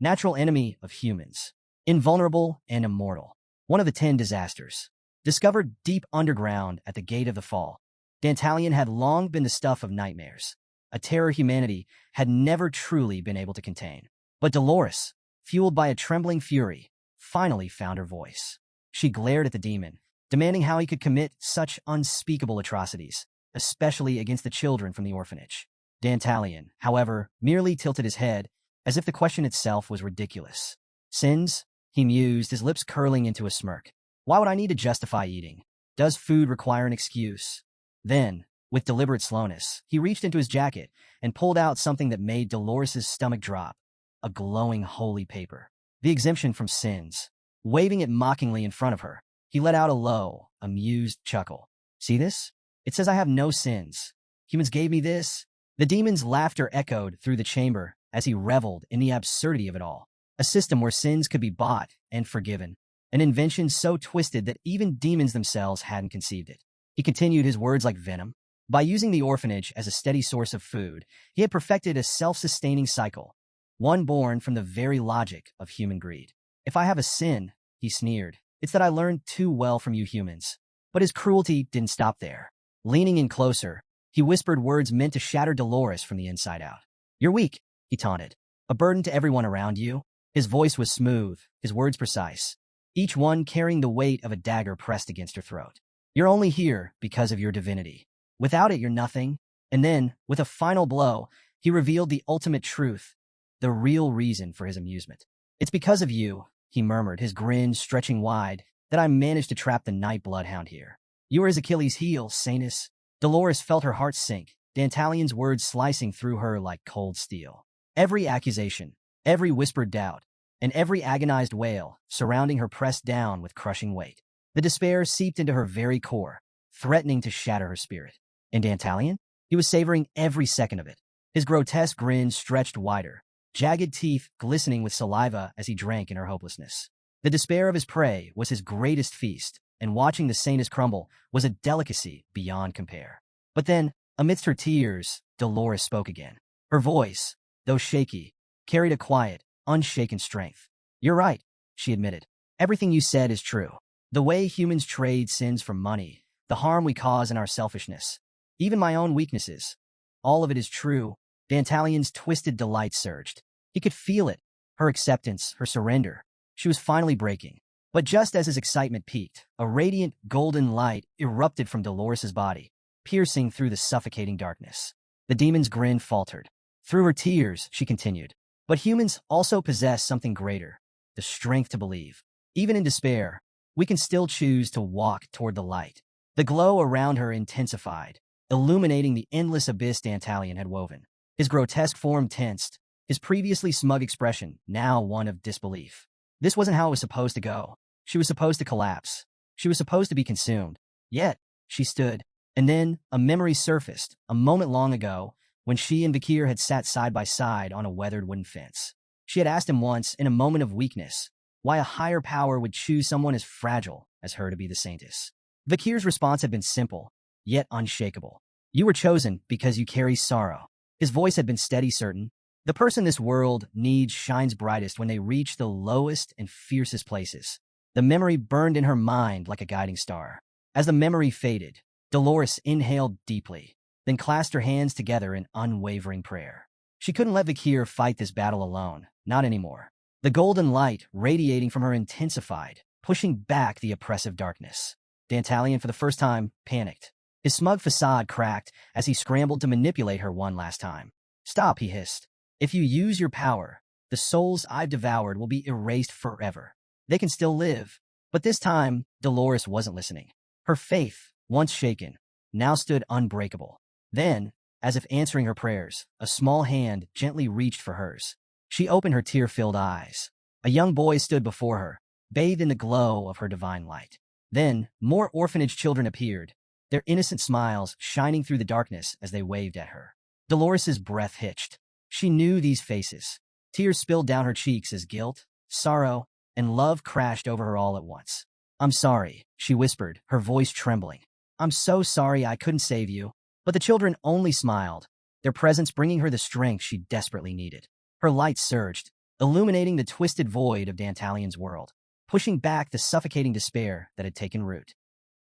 Natural enemy of humans. Invulnerable and immortal. One of the 10 disasters. Discovered deep underground at the gate of the fall. Dantalion had long been the stuff of nightmares, a terror humanity had never truly been able to contain. But Dolores, fueled by a trembling fury, finally found her voice. She glared at the demon, demanding how he could commit such unspeakable atrocities, especially against the children from the orphanage. Dantalion, however, merely tilted his head, as if the question itself was ridiculous. Sins? He mused, his lips curling into a smirk. Why would I need to justify eating? Does food require an excuse? Then, with deliberate slowness, he reached into his jacket and pulled out something that made Dolores' stomach drop. A glowing holy paper. The exemption from sins. Waving it mockingly in front of her, he let out a low, amused chuckle. See this? It says I have no sins. Humans gave me this. The demon's laughter echoed through the chamber as he reveled in the absurdity of it all. A system where sins could be bought and forgiven. An invention so twisted that even demons themselves hadn't conceived it. He continued, his words like venom. By using the orphanage as a steady source of food, he had perfected a self-sustaining cycle, one born from the very logic of human greed. If I have a sin, he sneered, it's that I learned too well from you humans. But his cruelty didn't stop there. Leaning in closer, he whispered words meant to shatter Dolores from the inside out. You're weak, he taunted. A burden to everyone around you. His voice was smooth, his words precise, each one carrying the weight of a dagger pressed against her throat. You're only here because of your divinity. Without it, you're nothing. And then, with a final blow, he revealed the ultimate truth, the real reason for his amusement. It's because of you, he murmured, his grin stretching wide, that I managed to trap the night bloodhound here. You were his Achilles' heel, Sanus. Dolores felt her heart sink, Dantalion's words slicing through her like cold steel. Every accusation, every whispered doubt, and every agonized wail surrounding her pressed down with crushing weight. The despair seeped into her very core, threatening to shatter her spirit. And Dantalion? He was savoring every second of it. His grotesque grin stretched wider, jagged teeth glistening with saliva as he drank in her hopelessness. The despair of his prey was his greatest feast, and watching the Sanus crumble was a delicacy beyond compare. But then, amidst her tears, Dolores spoke again. Her voice, though shaky, carried a quiet, unshaken strength. You're right, she admitted. Everything you said is true. The way humans trade sins for money, the harm we cause in our selfishness, even my own weaknesses. All of it is true. Dantalion's twisted delight surged. He could feel it, her acceptance, her surrender. She was finally breaking. But just as his excitement peaked, a radiant golden light erupted from Dolores' body, piercing through the suffocating darkness. The demon's grin faltered. Through her tears, she continued. But humans also possess something greater, the strength to believe. Even in despair, we can still choose to walk toward the light. The glow around her intensified, illuminating the endless abyss Dantalion had woven. His grotesque form tensed, his previously smug expression now one of disbelief. This wasn't how it was supposed to go. She was supposed to collapse. She was supposed to be consumed. Yet, she stood. And then, a memory surfaced, a moment long ago, when she and Vakir had sat side by side on a weathered wooden fence. She had asked him once, in a moment of weakness, why a higher power would choose someone as fragile as her to be the saintess. Vakir's response had been simple, yet unshakable. You were chosen because you carry sorrow. His voice had been steady, certain. The person this world needs shines brightest when they reach the lowest and fiercest places. The memory burned in her mind like a guiding star. As the memory faded, Dolores inhaled deeply, then clasped her hands together in unwavering prayer. She couldn't let Vakir fight this battle alone, not anymore. The golden light radiating from her intensified, pushing back the oppressive darkness. Dantalion, for the first time, panicked. His smug facade cracked as he scrambled to manipulate her one last time. Stop, he hissed. If you use your power, the souls I've devoured will be erased forever. They can still live. But this time, Dolores wasn't listening. Her faith, once shaken, now stood unbreakable. Then, as if answering her prayers, a small hand gently reached for hers. She opened her tear-filled eyes. A young boy stood before her, bathed in the glow of her divine light. Then, more orphanage children appeared, their innocent smiles shining through the darkness as they waved at her. Dolores' breath hitched. She knew these faces. Tears spilled down her cheeks as guilt, sorrow, and love crashed over her all at once. I'm sorry, she whispered, her voice trembling. I'm so sorry I couldn't save you. But the children only smiled, their presence bringing her the strength she desperately needed. Her light surged, illuminating the twisted void of Dantalion's world, pushing back the suffocating despair that had taken root.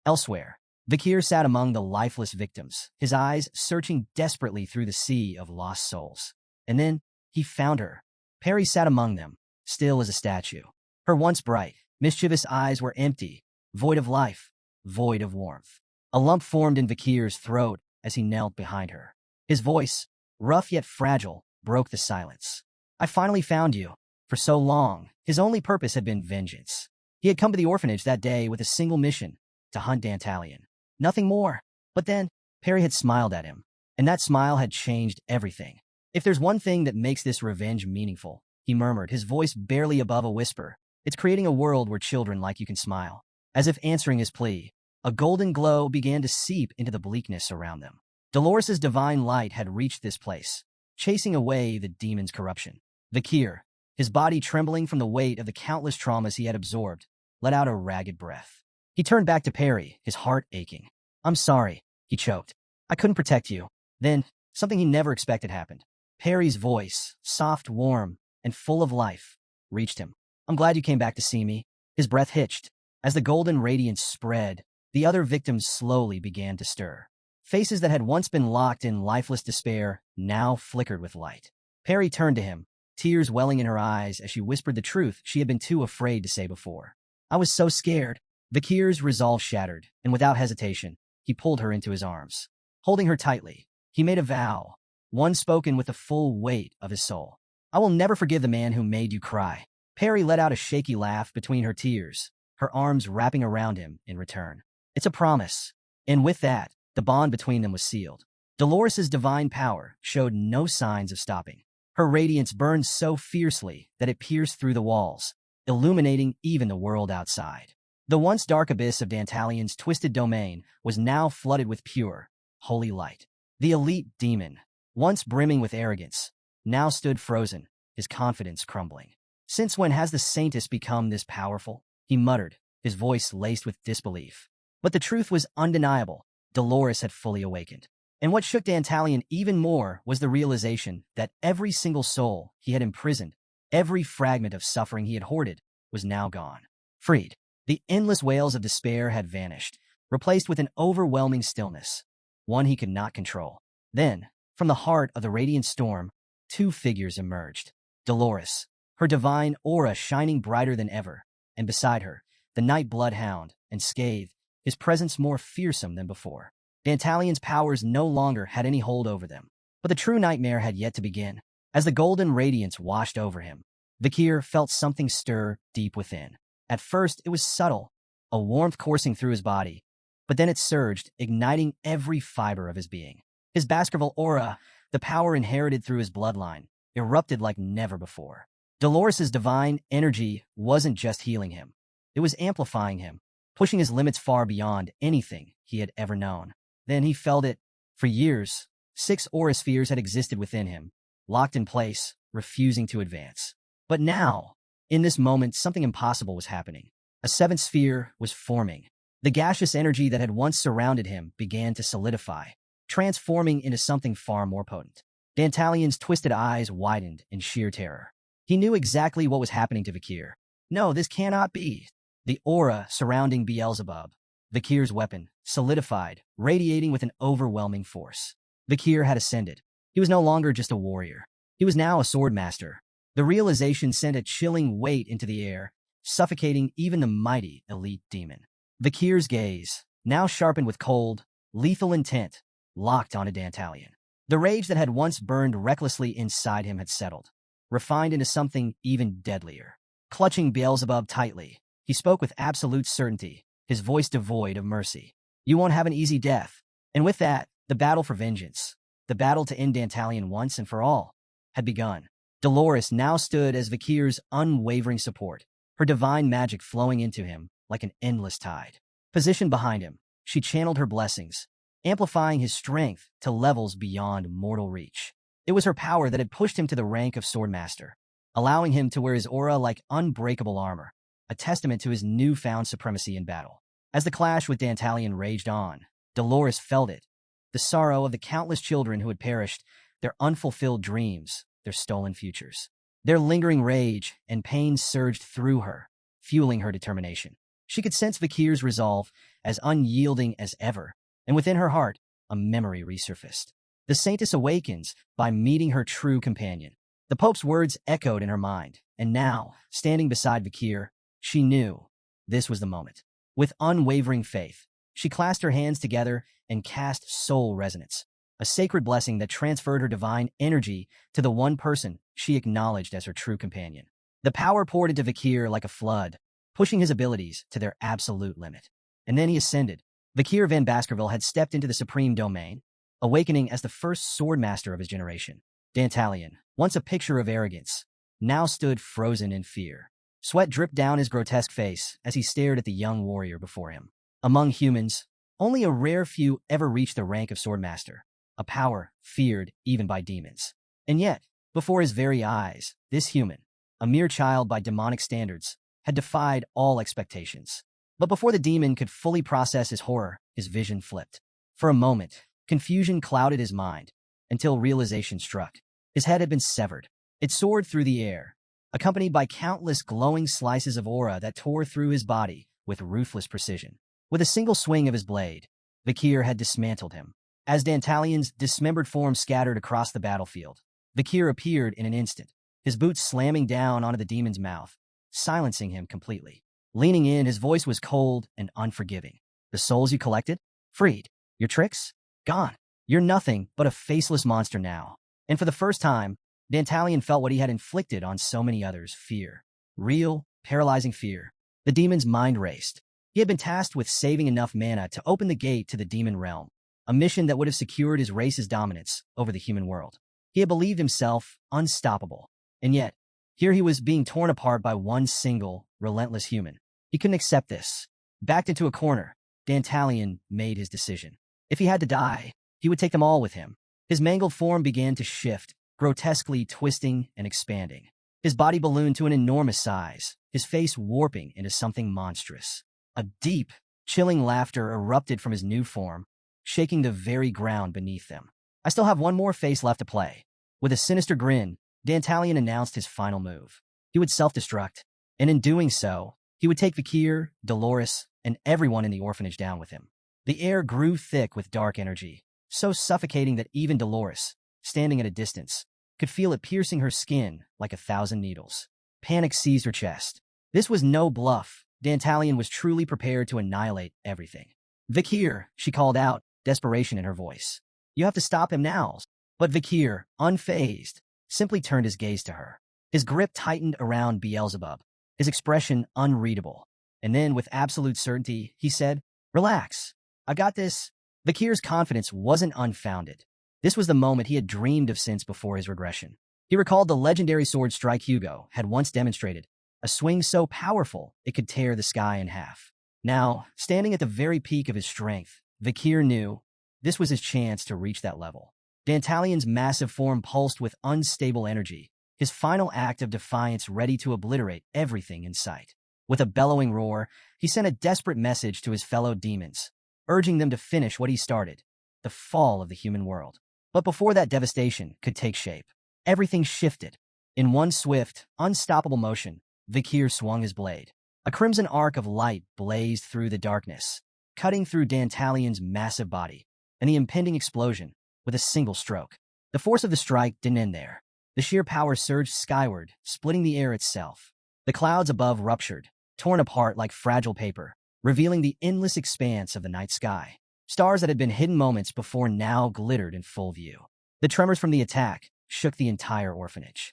Elsewhere, Vakir sat among the lifeless victims, his eyes searching desperately through the sea of lost souls. And then, he found her. Perry sat among them, still as a statue. Her once bright, mischievous eyes were empty, void of life, void of warmth. A lump formed in Vakir's throat as he knelt behind her. His voice, rough yet fragile, broke the silence. I finally found you. For so long, his only purpose had been vengeance. He had come to the orphanage that day with a single mission, to hunt Dantalion. Nothing more. But then, Perry had smiled at him, and that smile had changed everything. If there's one thing that makes this revenge meaningful, he murmured, his voice barely above a whisper, it's creating a world where children like you can smile. As if answering his plea, a golden glow began to seep into the bleakness around them. Dolores's divine light had reached this place, chasing away the demon's corruption. Vakir, his body trembling from the weight of the countless traumas he had absorbed, let out a ragged breath. He turned back to Perry, his heart aching. I'm sorry, he choked. I couldn't protect you. Then, something he never expected happened. Perry's voice, soft, warm, and full of life, reached him. I'm glad you came back to see me. His breath hitched. As the golden radiance spread, the other victims slowly began to stir. Faces that had once been locked in lifeless despair now flickered with light. Perry turned to him, tears welling in her eyes as she whispered the truth she had been too afraid to say before. I was so scared. Vakir's resolve shattered, and without hesitation, he pulled her into his arms. Holding her tightly, he made a vow, one spoken with the full weight of his soul. I will never forgive the man who made you cry. Perry let out a shaky laugh between her tears, her arms wrapping around him in return. It's a promise. And with that, the bond between them was sealed. Dolores's divine power showed no signs of stopping. Her radiance burned so fiercely that it pierced through the walls, illuminating even the world outside. The once dark abyss of Dantalion's twisted domain was now flooded with pure, holy light. The elite demon, once brimming with arrogance, now stood frozen, his confidence crumbling. Since when has the Saintess become this powerful? He muttered, his voice laced with disbelief. But the truth was undeniable. Dolores had fully awakened. And what shook Dantalion even more was the realization that every single soul he had imprisoned, every fragment of suffering he had hoarded, was now gone. Freed. The endless wails of despair had vanished, replaced with an overwhelming stillness, one he could not control. Then, from the heart of the radiant storm, two figures emerged. Dolores, her divine aura shining brighter than ever, and beside her, the night blood hound, and Scathe, his presence more fearsome than before. Dantalion's powers no longer had any hold over them, but the true nightmare had yet to begin. As the golden radiance washed over him, Vakir felt something stir deep within. At first, it was subtle, a warmth coursing through his body, but then it surged, igniting every fiber of his being. His Baskerville aura, the power inherited through his bloodline, erupted like never before. Dolores's divine energy wasn't just healing him. It was amplifying him, pushing his limits far beyond anything he had ever known. Then he felt it. For years, 6 aura spheres had existed within him, locked in place, refusing to advance. But now, in this moment, something impossible was happening. A 7th sphere was forming. The gaseous energy that had once surrounded him began to solidify, transforming into something far more potent. Dantalion's twisted eyes widened in sheer terror. He knew exactly what was happening to Vakir. No, this cannot be. The aura surrounding Beelzebub, Vakir's weapon, solidified, radiating with an overwhelming force. Vakir had ascended. He was no longer just a warrior. He was now a swordmaster. The realization sent a chilling weight into the air, suffocating even the mighty elite demon. Vakir's gaze, now sharpened with cold, lethal intent, locked onto Dantalion. The rage that had once burned recklessly inside him had settled, refined into something even deadlier. Clutching Beelzebub tightly, he spoke with absolute certainty, his voice devoid of mercy. You won't have an easy death. And with that, the battle for vengeance, the battle to end Dantalion once and for all, had begun. Dolores now stood as Vakir's unwavering support, her divine magic flowing into him like an endless tide. Positioned behind him, she channeled her blessings, amplifying his strength to levels beyond mortal reach. It was her power that had pushed him to the rank of swordmaster, allowing him to wear his aura like unbreakable armor. a testament to his newfound supremacy in battle. As the clash with Dantalion raged on, Dolores felt it, the sorrow of the countless children who had perished, their unfulfilled dreams, their stolen futures. Their lingering rage and pain surged through her, fueling her determination. She could sense Vakir's resolve, as unyielding as ever, and within her heart, a memory resurfaced. The Saintess awakens by meeting her true companion. The Pope's words echoed in her mind, and now, standing beside Vakir, she knew this was the moment. With unwavering faith, she clasped her hands together and cast soul resonance, a sacred blessing that transferred her divine energy to the one person she acknowledged as her true companion. The power poured into Vakir like a flood, pushing his abilities to their absolute limit. And then he ascended. Vakir van Baskerville had stepped into the supreme domain, awakening as the first swordmaster of his generation. Dantalion, once a picture of arrogance, now stood frozen in fear. Sweat dripped down his grotesque face as he stared at the young warrior before him. Among humans, only a rare few ever reached the rank of swordmaster, a power feared even by demons. And yet, before his very eyes, this human, a mere child by demonic standards, had defied all expectations. But before the demon could fully process his horror, his vision flipped. For a moment, confusion clouded his mind, until realization struck. His head had been severed. It soared through the air, accompanied by countless glowing slices of aura that tore through his body with ruthless precision. With a single swing of his blade, Vakir had dismantled him. As Dantalion's dismembered form scattered across the battlefield, Vakir appeared in an instant, his boots slamming down onto the demon's mouth, silencing him completely. Leaning in, his voice was cold and unforgiving. The souls you collected? Freed. Your tricks? Gone. You're nothing but a faceless monster now. And for the first time, Dantalion felt what he had inflicted on so many others, fear. Real, paralyzing fear. The demon's mind raced. He had been tasked with saving enough mana to open the gate to the demon realm, a mission that would have secured his race's dominance over the human world. He had believed himself unstoppable. And yet, here he was being torn apart by one single, relentless human. He couldn't accept this. Backed into a corner, Dantalion made his decision. If he had to die, he would take them all with him. His mangled form began to shift, grotesquely twisting and expanding. His body ballooned to an enormous size, his face warping into something monstrous. A deep, chilling laughter erupted from his new form, shaking the very ground beneath them. I still have one more face left to play. With a sinister grin, Dantalion announced his final move. He would self-destruct, and in doing so, he would take Vakir, Dolores, and everyone in the orphanage down with him. The air grew thick with dark energy, so suffocating that even Dolores, standing at a distance, could feel it piercing her skin like 1,000 needles. Panic seized her chest. This was no bluff. Dantalion was truly prepared to annihilate everything. Vakir, she called out, desperation in her voice. You have to stop him now. But Vakir, unfazed, simply turned his gaze to her. His grip tightened around Beelzebub, his expression unreadable. And then, with absolute certainty, he said, Relax. I got this. Vakir's confidence wasn't unfounded. This was the moment he had dreamed of since before his regression. He recalled the legendary sword strike Hugo had once demonstrated, a swing so powerful it could tear the sky in half. Now, standing at the very peak of his strength, Vakir knew this was his chance to reach that level. Dantalion's massive form pulsed with unstable energy, his final act of defiance ready to obliterate everything in sight. With a bellowing roar, he sent a desperate message to his fellow demons, urging them to finish what he started, the fall of the human world. But before that devastation could take shape, everything shifted. In one swift, unstoppable motion, Vakir swung his blade. A crimson arc of light blazed through the darkness, cutting through Dantalion's massive body, and the impending explosion with a single stroke. The force of the strike didn't end there. The sheer power surged skyward, splitting the air itself. The clouds above ruptured, torn apart like fragile paper, revealing the endless expanse of the night sky. Stars that had been hidden moments before now glittered in full view. The tremors from the attack shook the entire orphanage.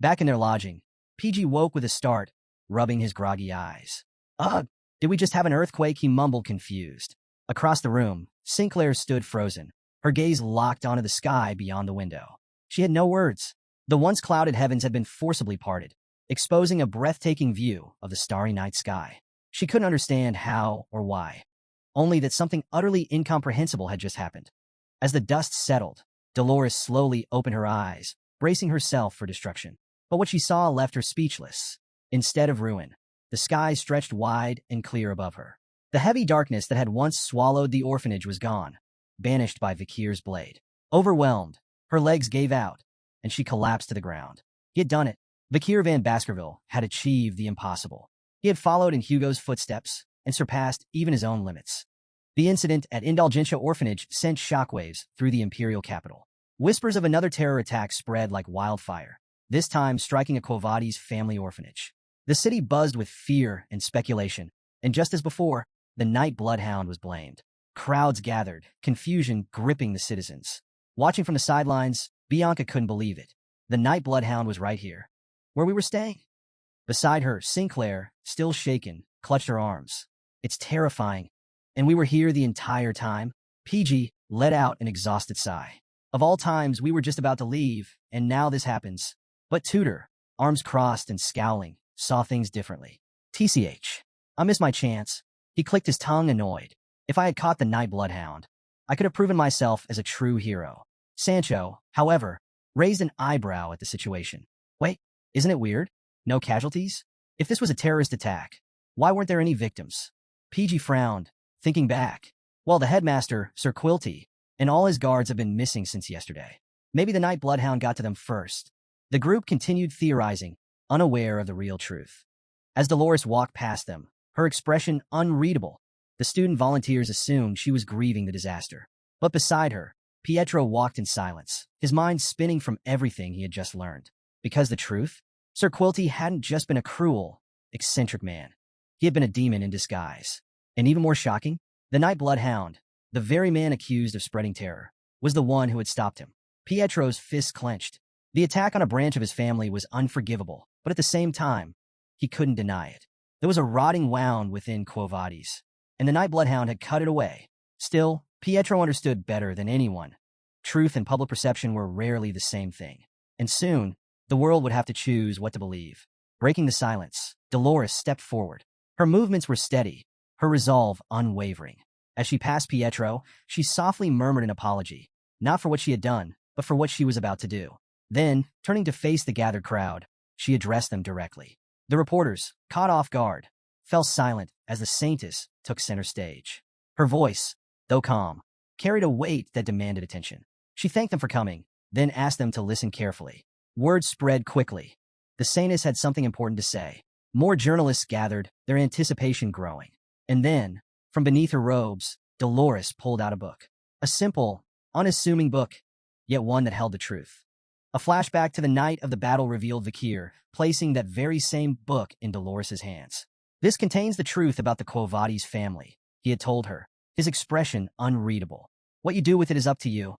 Back in their lodging, PG woke with a start, rubbing his groggy eyes. Ugh, did we just have an earthquake? He mumbled, confused. Across the room, Sinclair stood frozen, her gaze locked onto the sky beyond the window. She had no words. The once clouded heavens had been forcibly parted, exposing a breathtaking view of the starry night sky. She couldn't understand how or why, only that something utterly incomprehensible had just happened. As the dust settled, Dolores slowly opened her eyes, bracing herself for destruction. But what she saw left her speechless. Instead of ruin, The sky stretched wide and clear above her. The heavy darkness that had once swallowed the orphanage was gone, banished by Vakir's blade. Overwhelmed, her legs gave out, and she collapsed to the ground. He had done it. Vakir van Baskerville had achieved the impossible. He had followed in Hugo's footsteps and surpassed even his own limits. The incident at Indulgentia Orphanage sent shockwaves through the imperial capital. Whispers of another terror attack spread like wildfire, this time striking a Quo Vadis family orphanage. The city buzzed with fear and speculation, and just as before, the night bloodhound was blamed. Crowds gathered, confusion gripping the citizens. Watching from the sidelines, Bianca couldn't believe it. The night bloodhound was right here, where we were staying. Beside her, Sinclair, still shaken, clutched her arms. It's terrifying. And we were here the entire time? PG let out an exhausted sigh. Of all times, we were just about to leave, and now this happens. But Tudor, arms crossed and scowling, saw things differently. TCH. I missed my chance. He clicked his tongue, annoyed. If I had caught the night bloodhound, I could have proven myself as a true hero. Sancho, however, raised an eyebrow at the situation. Wait, isn't it weird? No casualties? If this was a terrorist attack, why weren't there any victims? PG frowned, thinking back. Well, the headmaster, Sir Quilty, and all his guards have been missing since yesterday. Maybe the night bloodhound got to them first. The group continued theorizing, unaware of the real truth. As Dolores walked past them, her expression unreadable, the student volunteers assumed she was grieving the disaster. But beside her, Pietro walked in silence, his mind spinning from everything he had just learned. Because the truth? Sir Quilty hadn't just been a cruel, eccentric man. He had been a demon in disguise. And even more shocking, the night bloodhound, the very man accused of spreading terror, was the one who had stopped him. Pietro's fists clenched. The attack on a branch of his family was unforgivable, but at the same time, he couldn't deny it. There was a rotting wound within Quo Vadis, and the night bloodhound had cut it away. Still, Pietro understood better than anyone. Truth and public perception were rarely the same thing. And soon, the world would have to choose what to believe. Breaking the silence, Dolores stepped forward. Her movements were steady, her resolve unwavering. As she passed Pietro, she softly murmured an apology, not for what she had done, but for what she was about to do. Then, turning to face the gathered crowd, she addressed them directly. The reporters, caught off guard, fell silent as the saintess took center stage. Her voice, though calm, carried a weight that demanded attention. She thanked them for coming, then asked them to listen carefully. Word spread quickly. The saintess had something important to say. More journalists gathered, their anticipation growing. And then, from beneath her robes, Dolores pulled out a book. A simple, unassuming book, yet one that held the truth. A flashback to the night of the battle revealed Vakir, placing that very same book in Dolores's hands. This contains the truth about the Quo Vadis family, he had told her, his expression unreadable. What you do with it is up to you.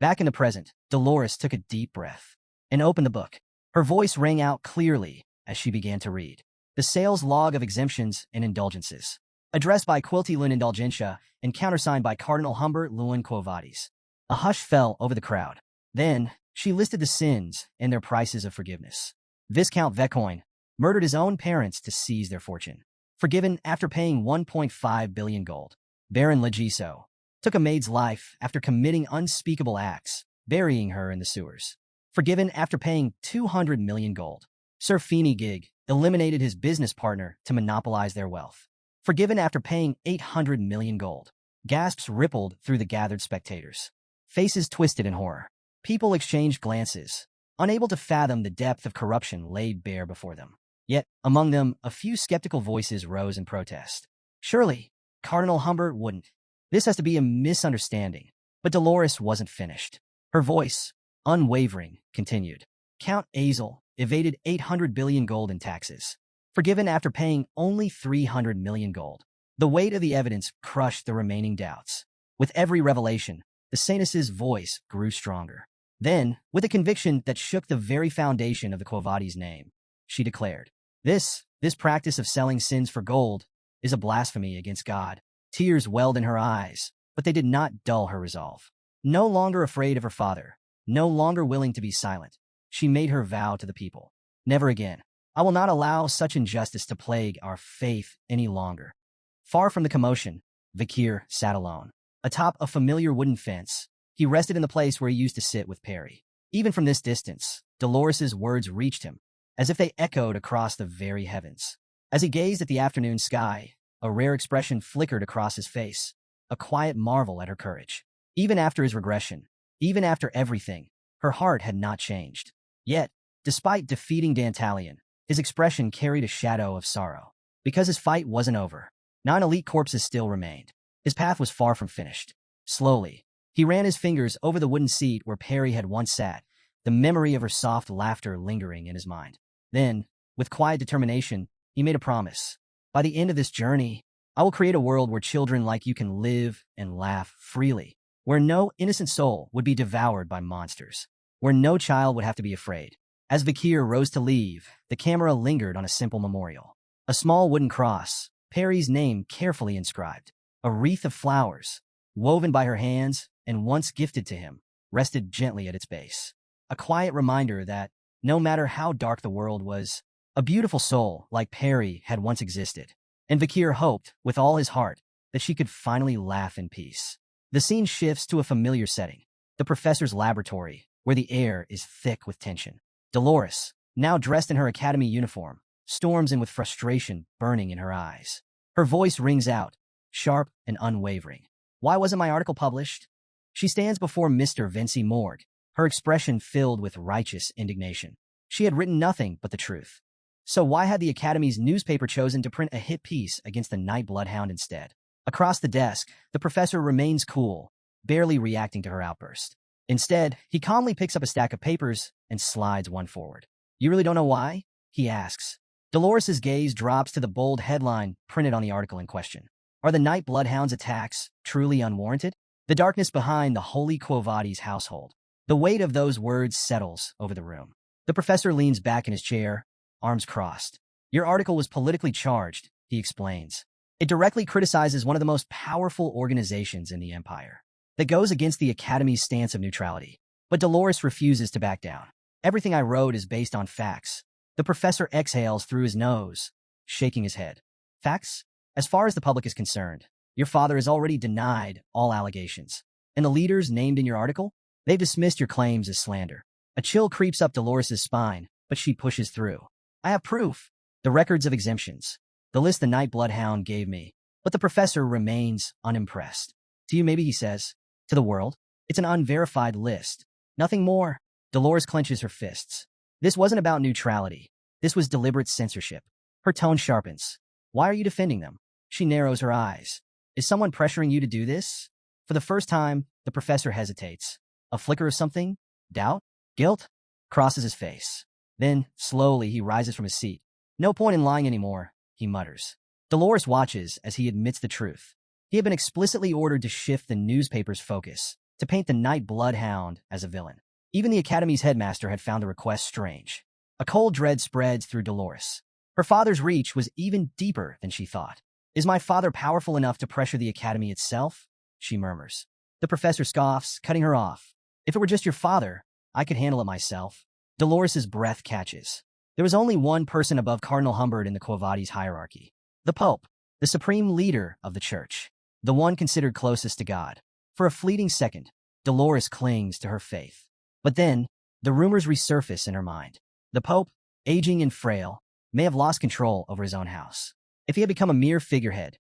Back in the present, Dolores took a deep breath and opened the book. Her voice rang out clearly as she began to read. The sales log of exemptions and indulgences, addressed by Quilty Lun Indulgentia and countersigned by Cardinal Humbert Lewin Quo Vadis. A hush fell over the crowd. Then, she listed the sins and their prices of forgiveness. Viscount Vecoin murdered his own parents to seize their fortune. Forgiven after paying 1.5 billion gold. Baron Legiso took a maid's life after committing unspeakable acts, burying her in the sewers. Forgiven after paying 200 million gold. Sir Feeney Gig eliminated his business partner to monopolize their wealth. Forgiven after paying 800 million gold. Gasps rippled through the gathered spectators. Faces twisted in horror. People exchanged glances, unable to fathom the depth of corruption laid bare before them. Yet, among them, a few skeptical voices rose in protest. Surely, Cardinal Humbert wouldn't. This has to be a misunderstanding. But Dolores wasn't finished. Her voice, unwavering, continued. Count Azel evaded 800 billion gold in taxes, forgiven after paying only 300 million gold. The weight of the evidence crushed the remaining doubts. With every revelation, the saintess's voice grew stronger. Then, with a conviction that shook the very foundation of the Quo Vadis name, she declared, This practice of selling sins for gold is a blasphemy against God. Tears welled in her eyes, but they did not dull her resolve. No longer afraid of her father, no longer willing to be silent, she made her vow to the people. Never again. I will not allow such injustice to plague our faith any longer. Far from the commotion, Vakir sat alone. Atop a familiar wooden fence, he rested in the place where he used to sit with Perry. Even from this distance, Dolores's words reached him, as if they echoed across the very heavens. As he gazed at the afternoon sky, a rare expression flickered across his face, a quiet marvel at her courage. Even after his regression, even after everything, her heart had not changed. Yet, despite defeating Dantalion, his expression carried a shadow of sorrow. Because his fight wasn't over. 9 elite corpses still remained. His path was far from finished. Slowly, he ran his fingers over the wooden seat where Perry had once sat, the memory of her soft laughter lingering in his mind. Then, with quiet determination, he made a promise. By the end of this journey, I will create a world where children like you can live and laugh freely, where no innocent soul would be devoured by monsters, where no child would have to be afraid. As Vakir rose to leave, the camera lingered on a simple memorial. A small wooden cross, Perry's name carefully inscribed. A wreath of flowers, woven by her hands and once gifted to him, rested gently at its base. A quiet reminder that, no matter how dark the world was, a beautiful soul like Perry had once existed. And Vakir hoped, with all his heart, that she could finally laugh in peace. The scene shifts to a familiar setting, the professor's laboratory, where the air is thick with tension. Dolores, now dressed in her academy uniform, storms in with frustration burning in her eyes. Her voice rings out, sharp and unwavering. Why wasn't my article published? She stands before Mr. Vinci Morg, her expression filled with righteous indignation. She had written nothing but the truth. So why had the Academy's newspaper chosen to print a hit piece against the Night Bloodhound instead? Across the desk, the professor remains cool, barely reacting to her outburst. Instead, he calmly picks up a stack of papers and slides one forward. You really don't know why? He asks. Dolores's gaze drops to the bold headline printed on the article in question. Are the Night Bloodhound's attacks truly unwarranted? The darkness behind the Holy Quo Vadis household. The weight of those words settles over the room. The professor leans back in his chair, arms crossed. Your article was politically charged, he explains. It directly criticizes one of the most powerful organizations in the Empire. That goes against the Academy's stance of neutrality. But Dolores refuses to back down. Everything I wrote is based on facts. The professor exhales through his nose, shaking his head. Facts? As far as the public is concerned, your father has already denied all allegations. And the leaders named in your article? They've dismissed your claims as slander. A chill creeps up Dolores's spine, but she pushes through. I have proof. The records of exemptions. The list the Night Bloodhound gave me. But the professor remains unimpressed. To you, maybe, he says. To the world, it's an unverified list. Nothing more. Dolores clenches her fists. This wasn't about neutrality. This was deliberate censorship. Her tone sharpens. Why are you defending them? She narrows her eyes. Is someone pressuring you to do this? For the first time, the professor hesitates. A flicker of something? Doubt? Guilt? Crosses his face. Then, slowly, he rises from his seat. No point in lying anymore, he mutters. Dolores watches as he admits the truth. He had been explicitly ordered to shift the newspaper's focus, to paint the Night Bloodhound as a villain. Even the Academy's headmaster had found the request strange. A cold dread spreads through Dolores. Her father's reach was even deeper than she thought. Is my father powerful enough to pressure the Academy itself? She murmurs. The professor scoffs, cutting her off. If it were just your father, I could handle it myself. Dolores's breath catches. There was only one person above Cardinal Humbert in the Quo Vadis hierarchy. The Pope, the supreme leader of the Church. The one considered closest to God. For a fleeting second, Dolores clings to her faith. But then, the rumors resurface in her mind. The Pope, aging and frail, may have lost control over his own house. If he had become a mere figurehead,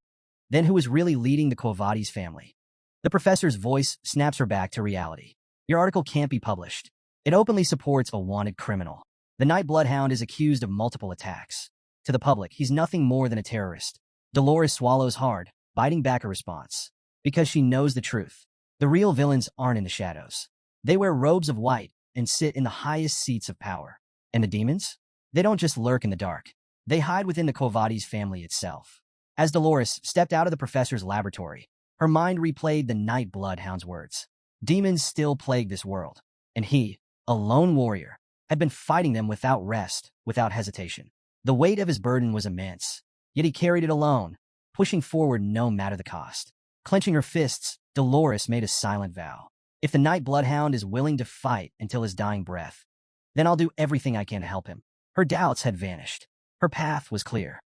then who was really leading the Quo Vadis family? The professor's voice snaps her back to reality. Your article can't be published. It openly supports a wanted criminal. The Night Bloodhound is accused of multiple attacks. To the public, he's nothing more than a terrorist. Dolores swallows hard, biting back a response. Because she knows the truth. The real villains aren't in the shadows. They wear robes of white and sit in the highest seats of power. And the demons? They don't just lurk in the dark. They hide within the Quo Vadis family itself. As Dolores stepped out of the professor's laboratory, her mind replayed the Night Bloodhound's words. Demons still plague this world. And he, a lone warrior, had been fighting them without rest, without hesitation. The weight of his burden was immense, yet he carried it alone, pushing forward no matter the cost. Clenching her fists, Dolores made a silent vow. If the Night Bloodhound is willing to fight until his dying breath, then I'll do everything I can to help him. Her doubts had vanished. Her path was clear.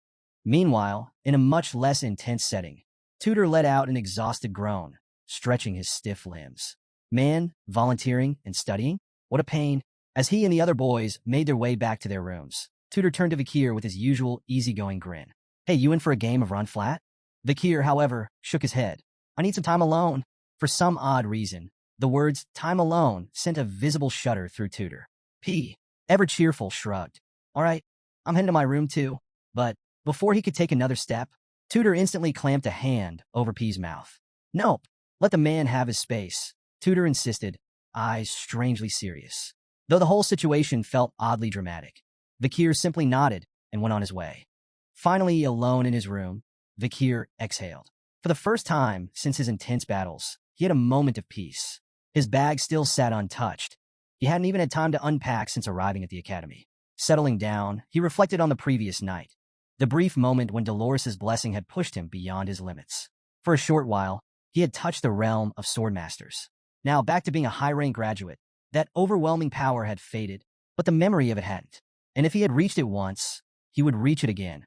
Meanwhile, in a much less intense setting, Tudor let out an exhausted groan, stretching his stiff limbs. Man, volunteering, and studying? What a pain. As he and the other boys made their way back to their rooms, Tudor turned to Vakir with his usual easygoing grin. Hey, you in for a game of run flat? Vakir, however, shook his head. I need some time alone. For some odd reason, the words time alone sent a visible shudder through Tudor. P, ever cheerful, shrugged. All right, I'm heading to my room too. But before he could take another step, Tudor instantly clamped a hand over P's mouth. Nope, let the man have his space, Tudor insisted, eyes strangely serious. Though the whole situation felt oddly dramatic, Vakir simply nodded and went on his way. Finally alone in his room, Vakir exhaled. For the first time since his intense battles, he had a moment of peace. His bag still sat untouched. He hadn't even had time to unpack since arriving at the academy. Settling down, he reflected on the previous night, the brief moment when Dolores's blessing had pushed him beyond his limits. For a short while, he had touched the realm of swordmasters. Now, back to being a high-rank graduate, that overwhelming power had faded, but the memory of it hadn't. And if he had reached it once, he would reach it again.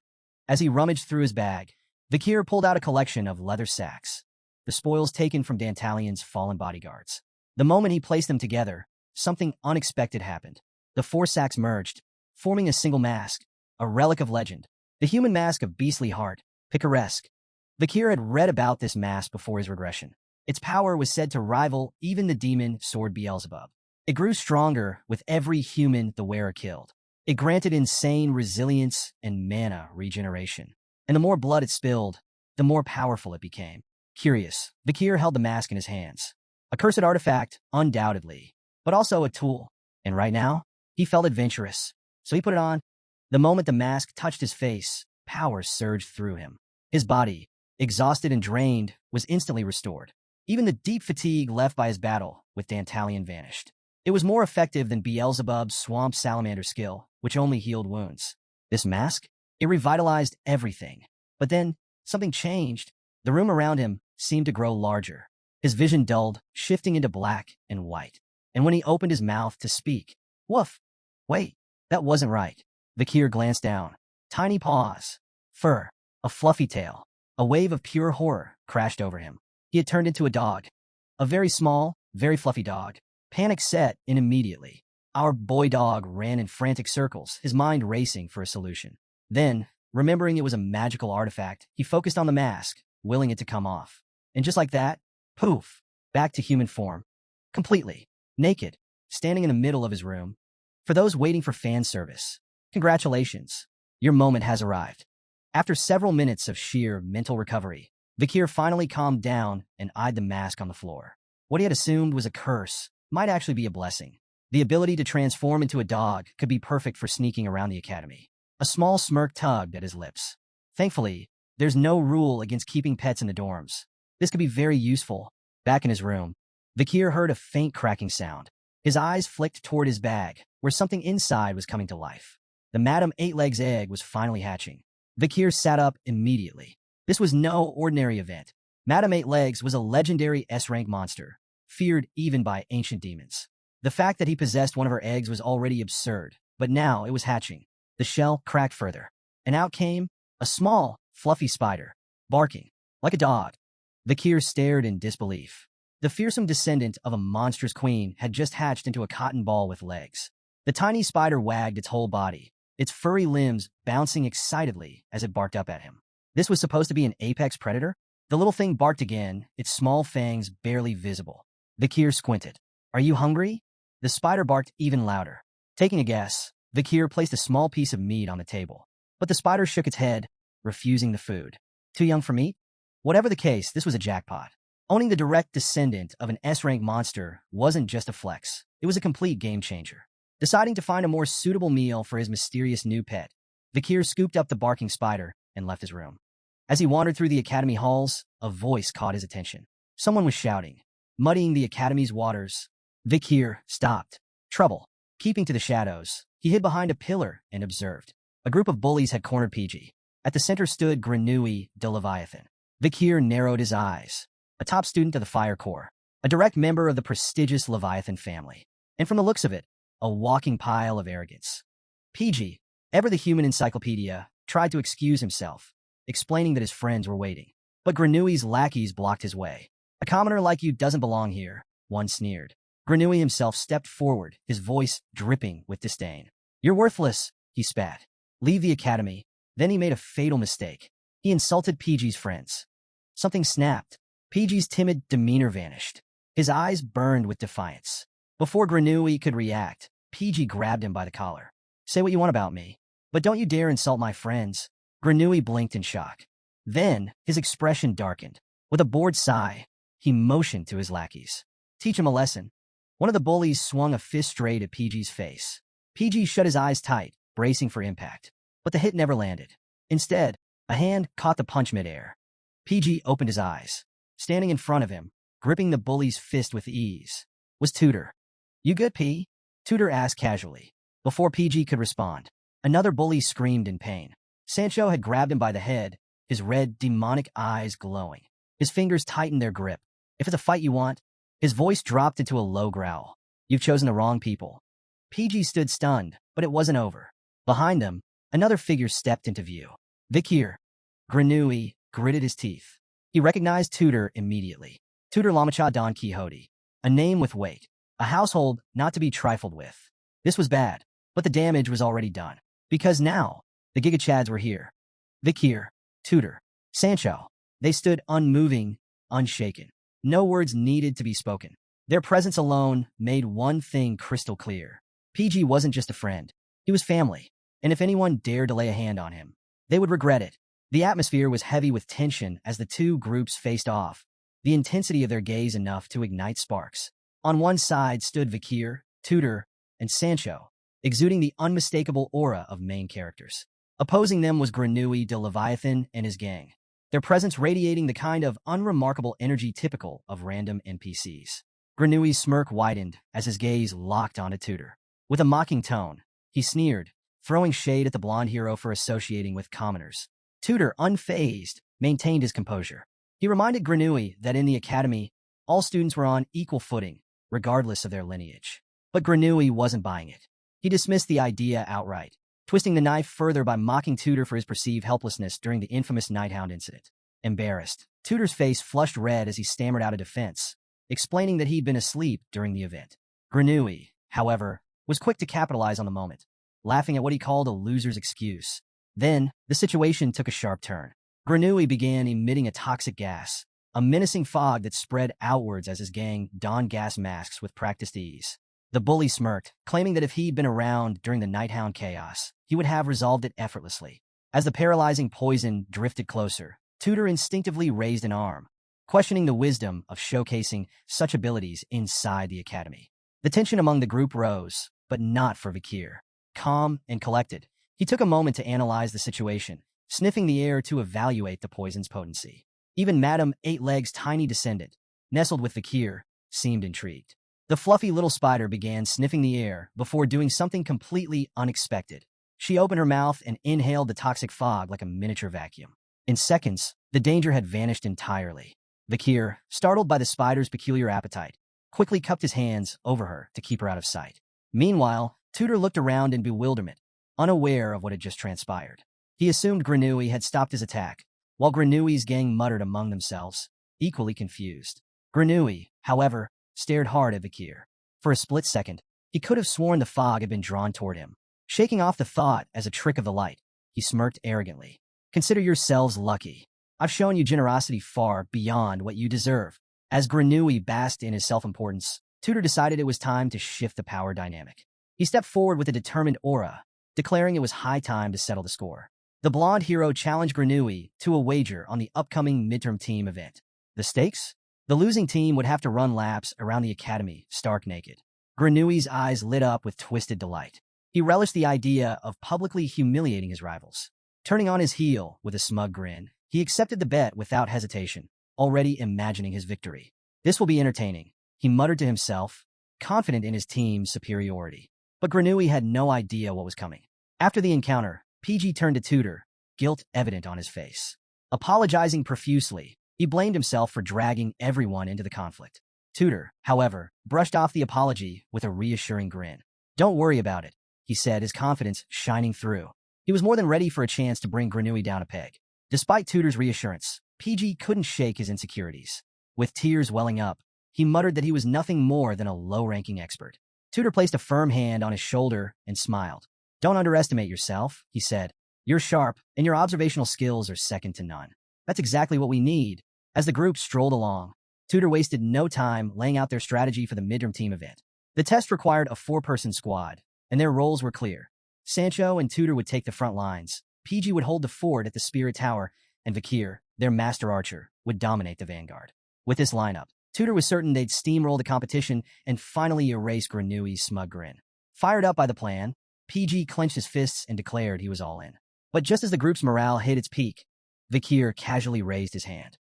As he rummaged through his bag, Vakir pulled out a collection of leather sacks, the spoils taken from Dantalion's fallen bodyguards. The moment he placed them together, something unexpected happened. The 4 sacks merged, forming a single mask, a relic of legend. The human mask of beastly heart, picaresque. Vakir had read about this mask before his regression. Its power was said to rival even the demon sword Beelzebub. It grew stronger with every human the wearer killed. It granted insane resilience and mana regeneration. And the more blood it spilled, the more powerful it became. Curious, Vakir held the mask in his hands. A cursed artifact, undoubtedly, but also a tool. And right now, he felt adventurous. So he put it on. The moment the mask touched his face, power surged through him. His body, exhausted and drained, was instantly restored. Even the deep fatigue left by his battle with Dantalion vanished. It was more effective than Beelzebub's swamp salamander skill, which only healed wounds. This mask? It revitalized everything. But then, something changed. The room around him seemed to grow larger. His vision dulled, shifting into black and white. And when he opened his mouth to speak, woof! Wait, that wasn't right. Vakir glanced down. Tiny paws, fur, a fluffy tail. A wave of pure horror crashed over him. He had turned into a dog. A very small, very fluffy dog. Panic set in immediately. Our boy dog ran in frantic circles, his mind racing for a solution. Then, remembering it was a magical artifact, he focused on the mask, willing it to come off. And just like that, poof, back to human form. Completely. Naked, standing in the middle of his room. For those waiting for fan service, congratulations. Your moment has arrived. After several minutes of sheer mental recovery, Vakir finally calmed down and eyed the mask on the floor. What he had assumed was a curse might actually be a blessing. The ability to transform into a dog could be perfect for sneaking around the academy. A small smirk tugged at his lips. Thankfully, there's no rule against keeping pets in the dorms. This could be very useful. Back in his room, Vakir heard a faint cracking sound. His eyes flicked toward his bag, where something inside was coming to life. The Madame Eight-Legs egg was finally hatching. Vakir sat up immediately. This was no ordinary event. Madame Eight-Legs was a legendary S-rank monster, feared even by ancient demons. The fact that he possessed one of her eggs was already absurd, but now it was hatching. The shell cracked further, and out came a small, fluffy spider, barking like a dog. Vakir stared in disbelief. The fearsome descendant of a monstrous queen had just hatched into a cotton ball with legs. The tiny spider wagged its whole body, its furry limbs bouncing excitedly as it barked up at him. This was supposed to be an apex predator? The little thing barked again, its small fangs barely visible. Vakir squinted. Are you hungry? The spider barked even louder. Taking a guess, Vakir placed a small piece of meat on the table. But the spider shook its head, refusing the food. Too young for meat? Whatever the case, this was a jackpot. Owning the direct descendant of an S-rank monster wasn't just a flex. It was a complete game changer. Deciding to find a more suitable meal for his mysterious new pet, Vakir scooped up the barking spider and left his room. As he wandered through the academy halls, a voice caught his attention. Someone was shouting, muddying the academy's waters. Vakir stopped. Trouble. Keeping to the shadows, he hid behind a pillar and observed. A group of bullies had cornered PG. At the center stood Grenouille de Leviathan. Vakir narrowed his eyes. A top student of the Fire Corps, a direct member of the prestigious Leviathan family. And from the looks of it, a walking pile of arrogance. PG, ever the human encyclopedia, tried to excuse himself, explaining that his friends were waiting. But Grenouille's lackeys blocked his way. A commoner like you doesn't belong here, one sneered. Grenouille himself stepped forward, his voice dripping with disdain. You're worthless, he spat. Leave the academy, Then he made a fatal mistake. He insulted PG's friends. Something snapped. PG's timid demeanor vanished. His eyes burned with defiance. Before Grenouille could react, PG grabbed him by the collar. Say what you want about me, but don't you dare insult my friends. Grenouille blinked in shock. Then, his expression darkened. With a bored sigh, he motioned to his lackeys. Teach him a lesson. One of the bullies swung a fist straight at PG's face. PG shut his eyes tight, bracing for impact. But the hit never landed. Instead, a hand caught the punch midair. PG opened his eyes. Standing in front of him, gripping the bully's fist with ease, was Tudor. You good, P? Tudor asked casually. Before PG could respond, another bully screamed in pain. Sancho had grabbed him by the head, his red, demonic eyes glowing. His fingers tightened their grip. If it's a fight you want, his voice dropped into a low growl. You've chosen the wrong people. PG stood stunned, but it wasn't over. Behind them, another figure stepped into view. Vakir. Grenouille gritted his teeth. He recognized Tudor immediately. Tudor Lamacha Don Quixote. A name with weight. A household not to be trifled with. This was bad, but the damage was already done. Because now, the Gigachads were here. Vakir, Tudor, Sancho. They stood unmoving, unshaken. No words needed to be spoken. Their presence alone made one thing crystal clear. PG wasn't just a friend. He was family. And if anyone dared to lay a hand on him, they would regret it. The atmosphere was heavy with tension as the two groups faced off, the intensity of their gaze enough to ignite sparks. On one side stood Vakir, Tudor, and Sancho, exuding the unmistakable aura of main characters. Opposing them was Grenouille de Leviathan and his gang, their presence radiating the kind of unremarkable energy typical of random NPCs. Grenouille's smirk widened as his gaze locked onto Tudor. With a mocking tone, he sneered, throwing shade at the blonde hero for associating with commoners. Tudor, unfazed, maintained his composure. He reminded Grenouille that in the academy, all students were on equal footing, regardless of their lineage. But Grenouille wasn't buying it. He dismissed the idea outright, twisting the knife further by mocking Tudor for his perceived helplessness during the infamous Hound incident. Embarrassed, Tudor's face flushed red as he stammered out a defense, explaining that he'd been asleep during the event. Grenouille, however, was quick to capitalize on the moment, laughing at what he called a loser's excuse. Then, the situation took a sharp turn. Grenouille began emitting a toxic gas, a menacing fog that spread outwards as his gang donned gas masks with practiced ease. The bully smirked, claiming that if he'd been around during the Hound chaos, he would have resolved it effortlessly. As the paralyzing poison drifted closer, Tudor instinctively raised an arm, questioning the wisdom of showcasing such abilities inside the academy. The tension among the group rose, but not for Vakir. Calm and collected, he took a moment to analyze the situation, sniffing the air to evaluate the poison's potency. Even Madame Eight-Legs' tiny descendant, nestled with Vakir, seemed intrigued. The fluffy little spider began sniffing the air before doing something completely unexpected. She opened her mouth and inhaled the toxic fog like a miniature vacuum. In seconds, the danger had vanished entirely. Vakir, startled by the spider's peculiar appetite, quickly cupped his hands over her to keep her out of sight. Meanwhile, Tudor looked around in bewilderment, unaware of what had just transpired. He assumed Grenouille had stopped his attack, while Grenouille's gang muttered among themselves, equally confused. Grenouille, however, stared hard at Vakir. For a split second, he could have sworn the fog had been drawn toward him. Shaking off the thought as a trick of the light, he smirked arrogantly. Consider yourselves lucky. I've shown you generosity far beyond what you deserve. As Grenouille basked in his self-importance, Tudor decided it was time to shift the power dynamic. He stepped forward with a determined aura, declaring it was high time to settle the score. The blonde hero challenged Grenouille to a wager on the upcoming midterm team event. The stakes? The losing team would have to run laps around the academy, stark naked. Grenouille's eyes lit up with twisted delight. He relished the idea of publicly humiliating his rivals. Turning on his heel with a smug grin, he accepted the bet without hesitation, already imagining his victory. This will be entertaining, he muttered to himself, confident in his team's superiority. But Grenouille had no idea what was coming. After the encounter, PG turned to Tudor, guilt evident on his face. Apologizing profusely, he blamed himself for dragging everyone into the conflict. Tudor, however, brushed off the apology with a reassuring grin. Don't worry about it, he said, his confidence shining through. He was more than ready for a chance to bring Grenouille down a peg. Despite Tudor's reassurance, PG couldn't shake his insecurities. With tears welling up, he muttered that he was nothing more than a low-ranking expert. Tudor placed a firm hand on his shoulder and smiled. Don't underestimate yourself, he said. You're sharp, and your observational skills are second to none. That's exactly what we need. As the group strolled along, Tutor wasted no time laying out their strategy for the midterm team event. The test required a 4-person squad, and their roles were clear. Sancho and Tutor would take the front lines, PG would hold the fort at the Spirit Tower, and Vakir, their master archer, would dominate the vanguard. With this lineup, Tutor was certain they'd steamroll the competition and finally erase Granui's smug grin. Fired up by the plan, PG clenched his fists and declared he was all in. But just as the group's morale hit its peak, Vakir casually raised his hand.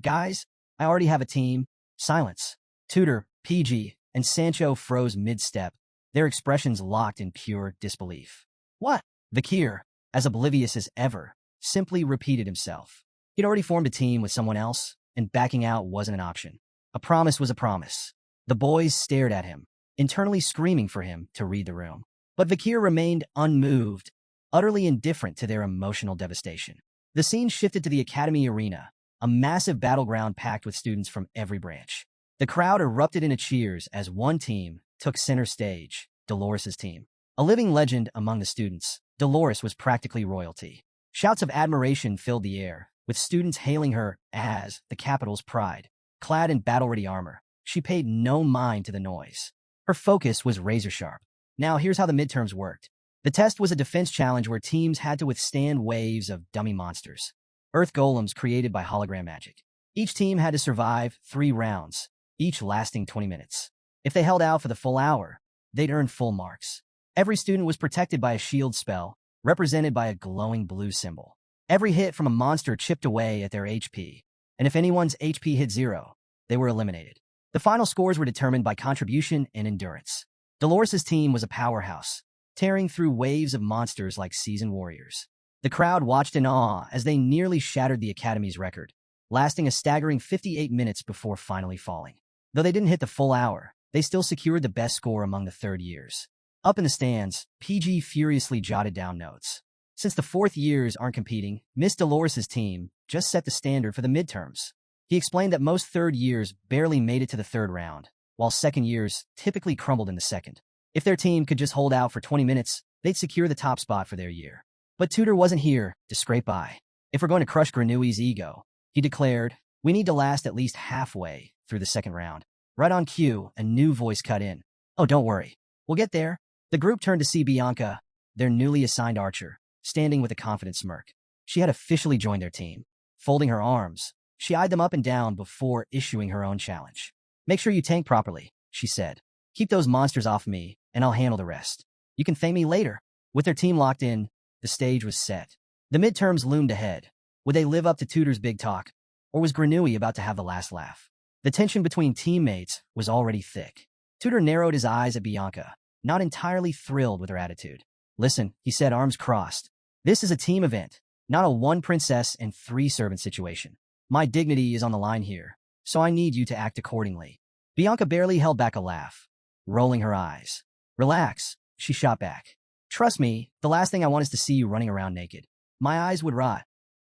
Guys, I already have a team. Silence. Tutor, PG, and Sancho froze mid-step, their expressions locked in pure disbelief. What? Vakir, as oblivious as ever, simply repeated himself. He'd already formed a team with someone else, and backing out wasn't an option. A promise was a promise. The boys stared at him, internally screaming for him to read the room. But Vakir remained unmoved, utterly indifferent to their emotional devastation. The scene shifted to the Academy Arena, a massive battleground packed with students from every branch. The crowd erupted into cheers as one team took center stage, Dolores' team. A living legend among the students, Dolores was practically royalty. Shouts of admiration filled the air, with students hailing her as the capital's pride. Clad in battle-ready armor, she paid no mind to the noise. Her focus was razor-sharp. Now, here's how the midterms worked. The test was a defense challenge where teams had to withstand waves of dummy monsters, earth golems created by hologram magic. Each team had to survive 3 rounds, each lasting 20 minutes. If they held out for the full hour, they'd earn full marks. Every student was protected by a shield spell, represented by a glowing blue symbol. Every hit from a monster chipped away at their HP, and if anyone's HP hit 0, they were eliminated. The final scores were determined by contribution and endurance. Dolores' team was a powerhouse, tearing through waves of monsters like seasoned warriors. The crowd watched in awe as they nearly shattered the Academy's record, lasting a staggering 58 minutes before finally falling. Though they didn't hit the full hour, they still secured the best score among the third years. Up in the stands, PG furiously jotted down notes. Since the fourth years aren't competing, Miss Dolores' team just set the standard for the midterms. He explained that most third years barely made it to the third round, while second years typically crumbled in the second. If their team could just hold out for 20 minutes, they'd secure the top spot for their year. But Tutor wasn't here to scrape by. If we're going to crush Granui's ego, he declared, we need to last at least halfway through the second round. Right on cue, a new voice cut in. Oh, don't worry. We'll get there. The group turned to see Bianca, their newly assigned archer, standing with a confident smirk. She had officially joined their team. Folding her arms, she eyed them up and down before issuing her own challenge. Make sure you tank properly, she said. Keep those monsters off me, and I'll handle the rest. You can thank me later. With their team locked in, the stage was set. The midterms loomed ahead. Would they live up to Tutor's big talk, or was Granui about to have the last laugh? The tension between teammates was already thick. Tutor narrowed his eyes at Bianca, not entirely thrilled with her attitude. Listen, he said, arms crossed. This is a team event, not a 1 princess and 3 servant situation. My dignity is on the line here, so I need you to act accordingly. Bianca barely held back a laugh, rolling her eyes. Relax, she shot back. Trust me, the last thing I want is to see you running around naked. My eyes would rot.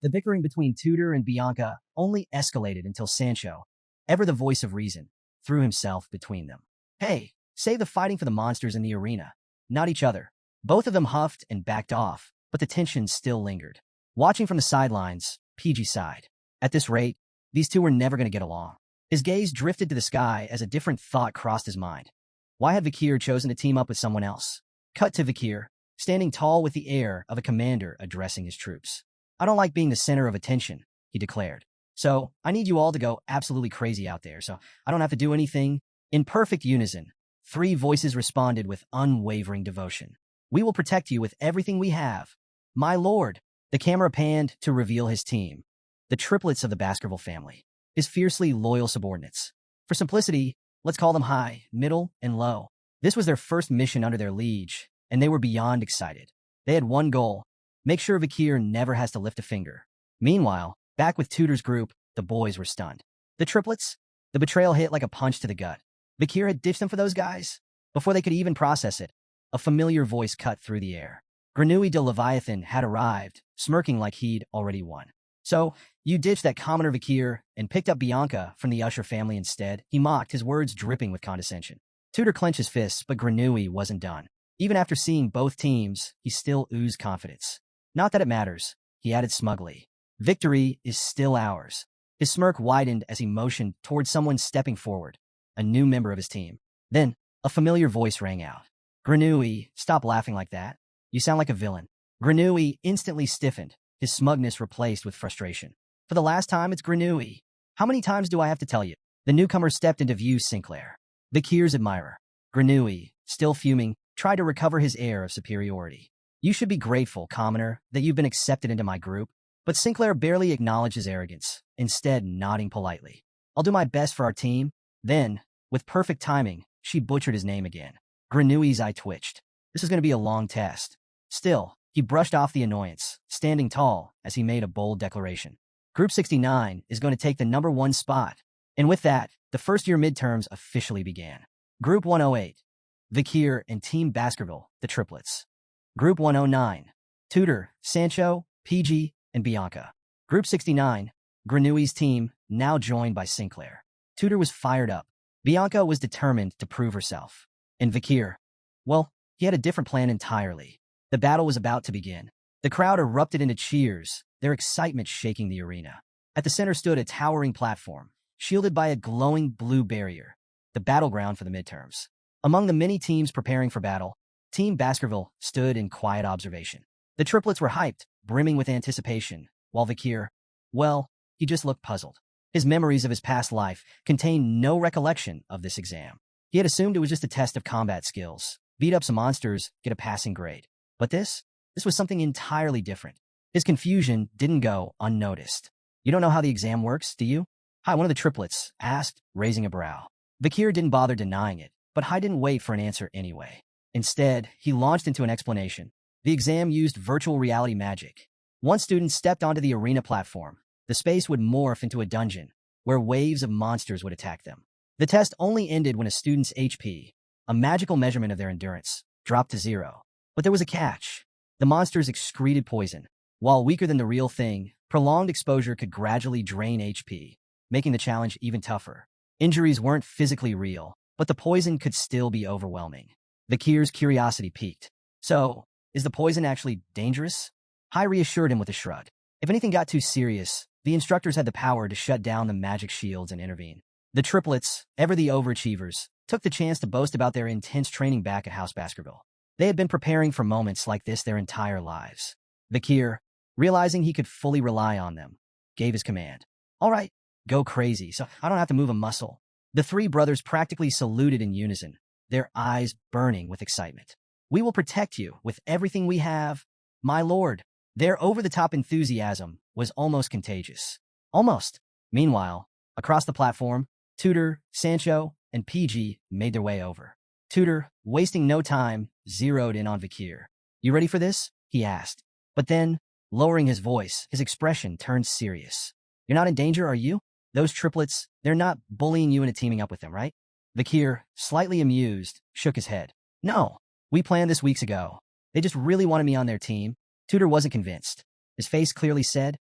The bickering between Tutor and Bianca only escalated until Sancho, ever the voice of reason, threw himself between them. Hey, save the fighting for the monsters in the arena, not each other. Both of them huffed and backed off, but the tension still lingered. Watching from the sidelines, PG sighed. At this rate, these two were never going to get along. His gaze drifted to the sky as a different thought crossed his mind. Why had Vakir chosen to team up with someone else? Cut to Vakir, standing tall with the air of a commander addressing his troops. I don't like being the center of attention, he declared. So, I need you all to go absolutely crazy out there, so I don't have to do anything. In perfect unison, 3 voices responded with unwavering devotion. We will protect you with everything we have. My lord, the camera panned to reveal his team, the triplets of the Baskerville family, his fiercely loyal subordinates. For simplicity, let's call them high, middle, and low. This was their first mission under their liege, and they were beyond excited. They had one goal: make sure Vakir never has to lift a finger. Meanwhile, back with Tutor's group, the boys were stunned. The triplets? The betrayal hit like a punch to the gut. Vakir had ditched them for those guys? Before they could even process it, a familiar voice cut through the air. Granui de Leviathan had arrived, smirking like he'd already won. So, you ditched that commoner Vakir and picked up Bianca from the Usher family instead? He mocked, his words dripping with condescension. Tutor clenched his fists, but Granui wasn't done. Even after seeing both teams, he still oozed confidence. Not that it matters, he added smugly. Victory is still ours. His smirk widened as he motioned towards someone stepping forward, a new member of his team. Then, a familiar voice rang out. Grenouille, stop laughing like that. You sound like a villain. Grenouille instantly stiffened, his smugness replaced with frustration. For the last time, it's Grenouille. How many times do I have to tell you? The newcomer stepped into view Sinclair, Vakir's admirer. Grenouille, still fuming, tried to recover his air of superiority. You should be grateful, commoner, that you've been accepted into my group. But Sinclair barely acknowledged his arrogance, instead nodding politely. I'll do my best for our team. Then, with perfect timing, she butchered his name again. Grenouille's eye twitched. This is going to be a long test. Still, he brushed off the annoyance, standing tall as he made a bold declaration. Group 69 is going to take the #1 spot. And with that, the first-year midterms officially began. Group 108, Vakir and Team Baskerville, the triplets. Group 109, Tudor, Sancho, PG, and Bianca. Group 69, Grenouille's team, now joined by Sinclair. Tudor was fired up. Bianca was determined to prove herself. And Vakir, well, he had a different plan entirely. The battle was about to begin. The crowd erupted into cheers, their excitement shaking the arena. At the center stood a towering platform, shielded by a glowing blue barrier, the battleground for the midterms. Among the many teams preparing for battle, Team Baskerville stood in quiet observation. The triplets were hyped, brimming with anticipation, while Vakir, well, he just looked puzzled. His memories of his past life contained no recollection of this exam. He had assumed it was just a test of combat skills, beat up some monsters, get a passing grade. But this was something entirely different. His confusion didn't go unnoticed. You don't know how the exam works, do you? Hi, one of the triplets asked, raising a brow. Vakir didn't bother denying it, but Hai didn't wait for an answer anyway. Instead, he launched into an explanation. The exam used virtual reality magic. Once students stepped onto the arena platform, the space would morph into a dungeon, where waves of monsters would attack them. The test only ended when a student's HP, a magical measurement of their endurance, dropped to 0. But there was a catch. The monsters excreted poison. While weaker than the real thing, prolonged exposure could gradually drain HP, making the challenge even tougher. Injuries weren't physically real, but the poison could still be overwhelming. Vakir's curiosity piqued. So, is the poison actually dangerous? Hai reassured him with a shrug. If anything got too serious, the instructors had the power to shut down the magic shields and intervene. The triplets, ever the overachievers, took the chance to boast about their intense training back at House Baskerville. They had been preparing for moments like this their entire lives. Vakir, realizing he could fully rely on them, gave his command. All right, go crazy, so I don't have to move a muscle. The three brothers practically saluted in unison, their eyes burning with excitement. We will protect you with everything we have, my lord. Their over-the-top enthusiasm was almost contagious. Almost. Meanwhile, across the platform, Tudor, Sancho, and PG made their way over. Tudor, wasting no time, zeroed in on Vakir. You ready for this? He asked. But then, lowering his voice, his expression turned serious. You're not in danger, are you? Those triplets, they're not bullying you into teaming up with them, right? Vakir, slightly amused, shook his head. No, we planned this weeks ago. They just really wanted me on their team. Tudor wasn't convinced. His face clearly said,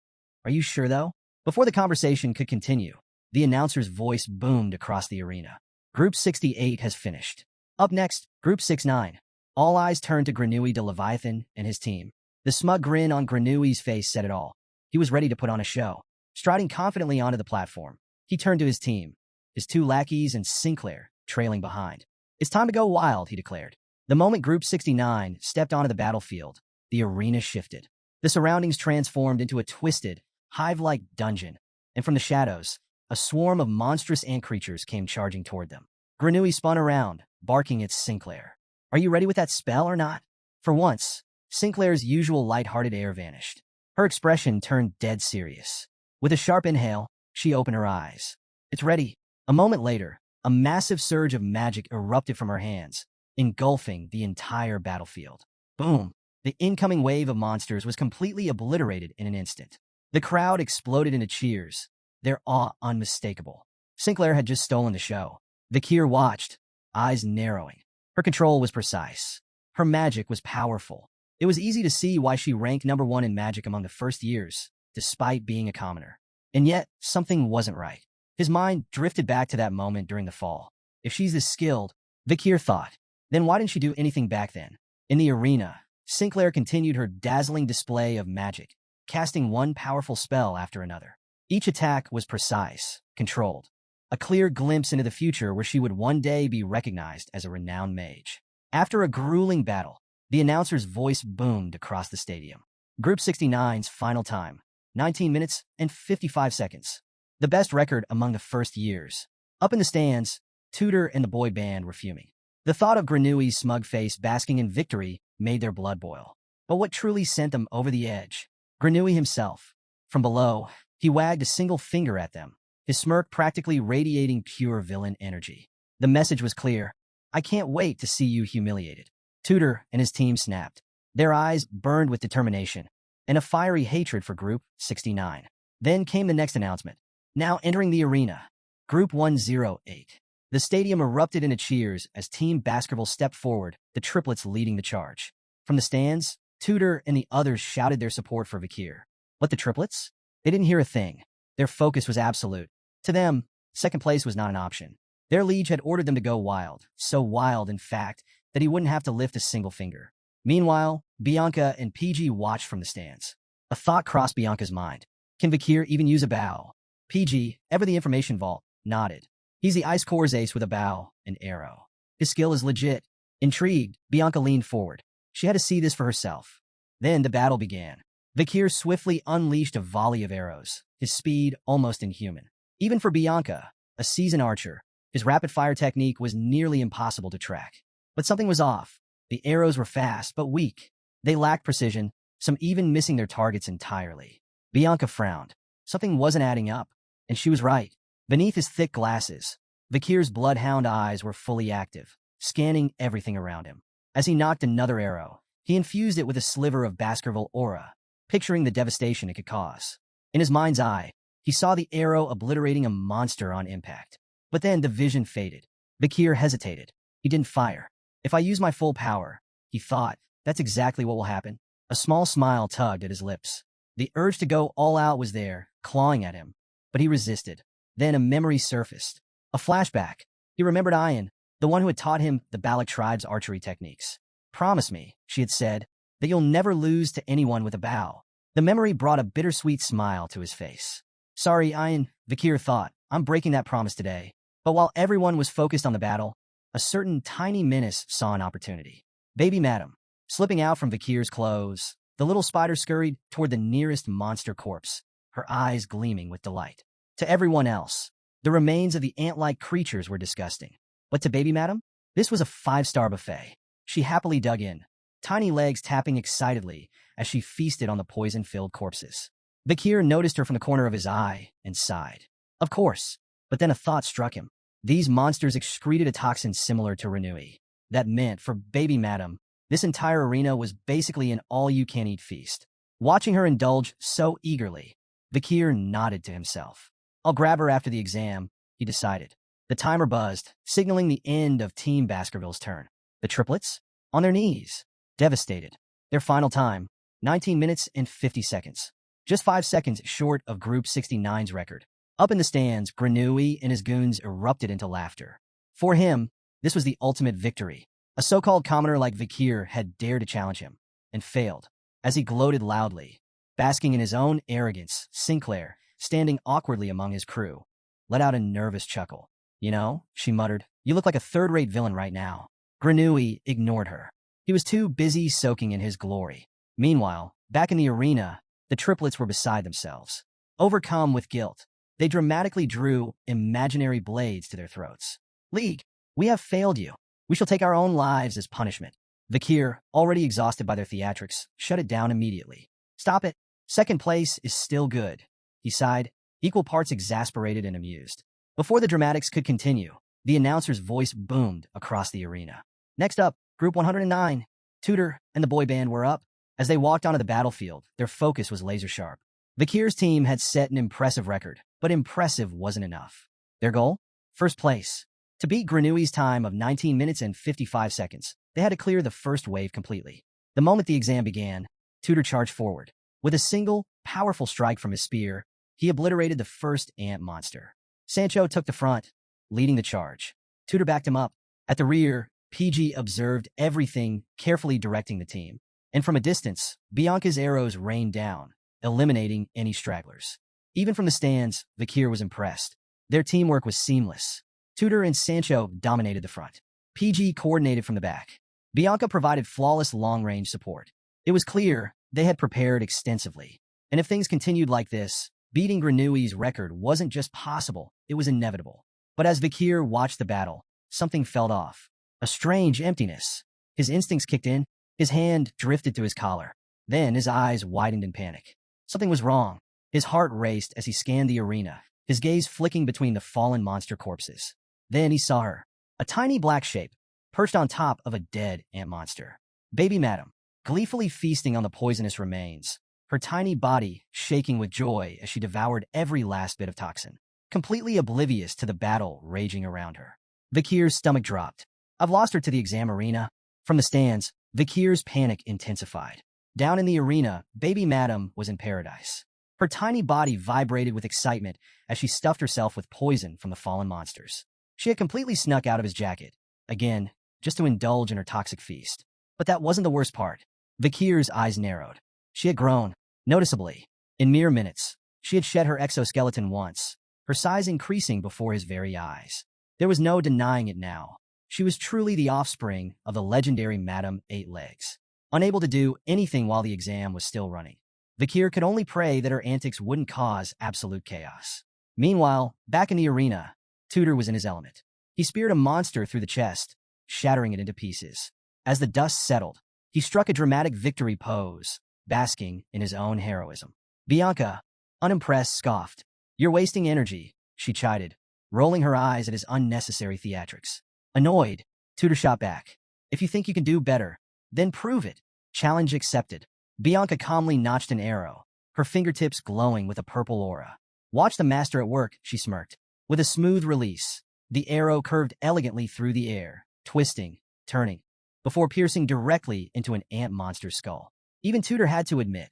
Are you sure, though? Before the conversation could continue, the announcer's voice boomed across the arena. Group 68 has finished. Up next, Group 69. All eyes turned to Grenouille de Leviathan and his team. The smug grin on Grenouille's face said it all. He was ready to put on a show. Striding confidently onto the platform, he turned to his team, his two lackeys and Sinclair trailing behind. It's time to go wild, he declared. The moment Group 69 stepped onto the battlefield, the arena shifted. The surroundings transformed into a twisted, hive-like dungeon, and from the shadows, a swarm of monstrous ant creatures came charging toward them. Grenouille spun around, barking at Sinclair. Are you ready with that spell or not? For once, Sinclair's usual light-hearted air vanished. Her expression turned dead serious. With a sharp inhale, she opened her eyes. It's ready. A moment later, a massive surge of magic erupted from her hands, engulfing the entire battlefield. Boom! The incoming wave of monsters was completely obliterated in an instant. The crowd exploded into cheers, their awe unmistakable. Sinclair had just stolen the show. Vakir watched, eyes narrowing. Her control was precise. Her magic was powerful. It was easy to see why she ranked #1 in magic among the first years, despite being a commoner. And yet, something wasn't right. His mind drifted back to that moment during the fall. If she's this skilled, Vakir thought, then why didn't she do anything back then? In the arena, Sinclair continued her dazzling display of magic, casting one powerful spell after another. Each attack was precise, controlled, a clear glimpse into the future where she would one day be recognized as a renowned mage. After a grueling battle, the announcer's voice boomed across the stadium. Group 69's final time, 19 minutes and 55 seconds. The best record among the first years. Up in the stands, Tudor and the boy band were fuming. The thought of Granui's smug face basking in victory made their blood boil. But what truly sent them over the edge? Granui himself. From below, he wagged a single finger at them, his smirk practically radiating pure villain energy. The message was clear. I can't wait to see you humiliated. Tudor and his team snapped. Their eyes burned with determination and a fiery hatred for Group 69. Then came the next announcement. Now entering the arena, Group 108. The stadium erupted into cheers as Team Baskerville stepped forward, the triplets leading the charge. From the stands, Tudor and the others shouted their support for Vakir. But the triplets? They didn't hear a thing. Their focus was absolute. To them, second place was not an option. Their liege had ordered them to go wild, so wild, in fact, that he wouldn't have to lift a single finger. Meanwhile, Bianca and PG watched from the stands. A thought crossed Bianca's mind. Can Vakir even use a bow? PG, ever the information vault, nodded. He's the Ice Core's ace with a bow and arrow. His skill is legit. Intrigued, Bianca leaned forward. She had to see this for herself. Then the battle began. Vakir swiftly unleashed a volley of arrows, his speed almost inhuman. Even for Bianca, a seasoned archer, his rapid-fire technique was nearly impossible to track. But something was off. The arrows were fast, but weak. They lacked precision, some even missing their targets entirely. Bianca frowned. Something wasn't adding up, and she was right. Beneath his thick glasses, Vakir's bloodhound eyes were fully active, scanning everything around him. As he knocked another arrow, he infused it with a sliver of Baskerville aura, picturing the devastation it could cause. In his mind's eye, he saw the arrow obliterating a monster on impact. But then the vision faded. Vakir hesitated. He didn't fire. If I use my full power, he thought, that's exactly what will happen. A small smile tugged at his lips. The urge to go all out was there, clawing at him. But he resisted. Then a memory surfaced. A flashback. He remembered Ian, the one who had taught him the Balac tribe's archery techniques. Promise me, she had said, that you'll never lose to anyone with a bow. The memory brought a bittersweet smile to his face. Sorry, Ian, Vakir thought. I'm breaking that promise today. But while everyone was focused on the battle, a certain tiny menace saw an opportunity. Baby Madam. Slipping out from Vakir's clothes, the little spider scurried toward the nearest monster corpse, her eyes gleaming with delight. To everyone else, the remains of the ant-like creatures were disgusting. But to Baby Madam, this was a five-star buffet. She happily dug in, tiny legs tapping excitedly as she feasted on the poison-filled corpses. Vakir noticed her from the corner of his eye and sighed. Of course, but then a thought struck him. These monsters excreted a toxin similar to Renui. That meant, for Baby Madam, this entire arena was basically an all-you-can-eat feast. Watching her indulge so eagerly, Vakir nodded to himself. I'll grab her after the exam, he decided. The timer buzzed, signaling the end of Team Baskerville's turn. The triplets? On their knees. Devastated. Their final time, 19 minutes and 50 seconds. Just 5 seconds short of Group 69's record. Up in the stands, Granui and his goons erupted into laughter. For him, this was the ultimate victory. A so-called commoner like Vakir had dared to challenge him, and failed. As he gloated loudly, basking in his own arrogance, Sinclair, standing awkwardly among his crew, let out a nervous chuckle. You know, she muttered, you look like a third-rate villain right now. Granui ignored her. He was too busy soaking in his glory. Meanwhile, back in the arena, the triplets were beside themselves. Overcome with guilt, they dramatically drew imaginary blades to their throats. League, we have failed you. We shall take our own lives as punishment. Vakir, already exhausted by their theatrics, shut it down immediately. Stop it. Second place is still good, he sighed, equal parts exasperated and amused. Before the dramatics could continue, the announcer's voice boomed across the arena. Next up, Group 109. Tudor and the boy band were up. As they walked onto the battlefield, their focus was laser-sharp. Vakir's team had set an impressive record, but impressive wasn't enough. Their goal? First place. To beat Granui's time of 19 minutes and 55 seconds, they had to clear the first wave completely. The moment the exam began, Tudor charged forward. With a single, powerful strike from his spear, he obliterated the first ant monster. Sancho took the front, leading the charge. Tudor backed him up. At the rear, PG observed everything, carefully directing the team. And from a distance, Bianca's arrows rained down, eliminating any stragglers. Even from the stands, Vakir was impressed. Their teamwork was seamless. Tudor and Sancho dominated the front. PG coordinated from the back. Bianca provided flawless long-range support. It was clear they had prepared extensively. And if things continued like this, beating Granui's record wasn't just possible, it was inevitable. But as Vakir watched the battle, something felt off. A strange emptiness. His instincts kicked in. His hand drifted to his collar. Then his eyes widened in panic. Something was wrong. His heart raced as he scanned the arena, his gaze flicking between the fallen monster corpses. Then he saw her, a tiny black shape, perched on top of a dead ant monster. Baby Madam, gleefully feasting on the poisonous remains, her tiny body shaking with joy as she devoured every last bit of toxin, completely oblivious to the battle raging around her. Vakir's stomach dropped. I've lost her to the exam arena. From the stands, Vakir's panic intensified. Down in the arena, Baby Madam was in paradise. Her tiny body vibrated with excitement as she stuffed herself with poison from the fallen monsters. She had completely snuck out of his jacket, again, just to indulge in her toxic feast. But that wasn't the worst part. Vakir's eyes narrowed. She had grown, noticeably. In mere minutes, she had shed her exoskeleton once, her size increasing before his very eyes. There was no denying it now. She was truly the offspring of the legendary Madame Eight Legs. Unable to do anything while the exam was still running, Vakir could only pray that her antics wouldn't cause absolute chaos. Meanwhile, back in the arena, Tudor was in his element. He speared a monster through the chest, shattering it into pieces. As the dust settled, he struck a dramatic victory pose, basking in his own heroism. Bianca, unimpressed, scoffed. You're wasting energy, she chided, rolling her eyes at his unnecessary theatrics. Annoyed, Tudor shot back. If you think you can do better, then prove it. Challenge accepted. Bianca calmly notched an arrow, her fingertips glowing with a purple aura. Watch the master at work, she smirked. With a smooth release, the arrow curved elegantly through the air, twisting, turning, before piercing directly into an ant monster's skull. Even Tudor had to admit,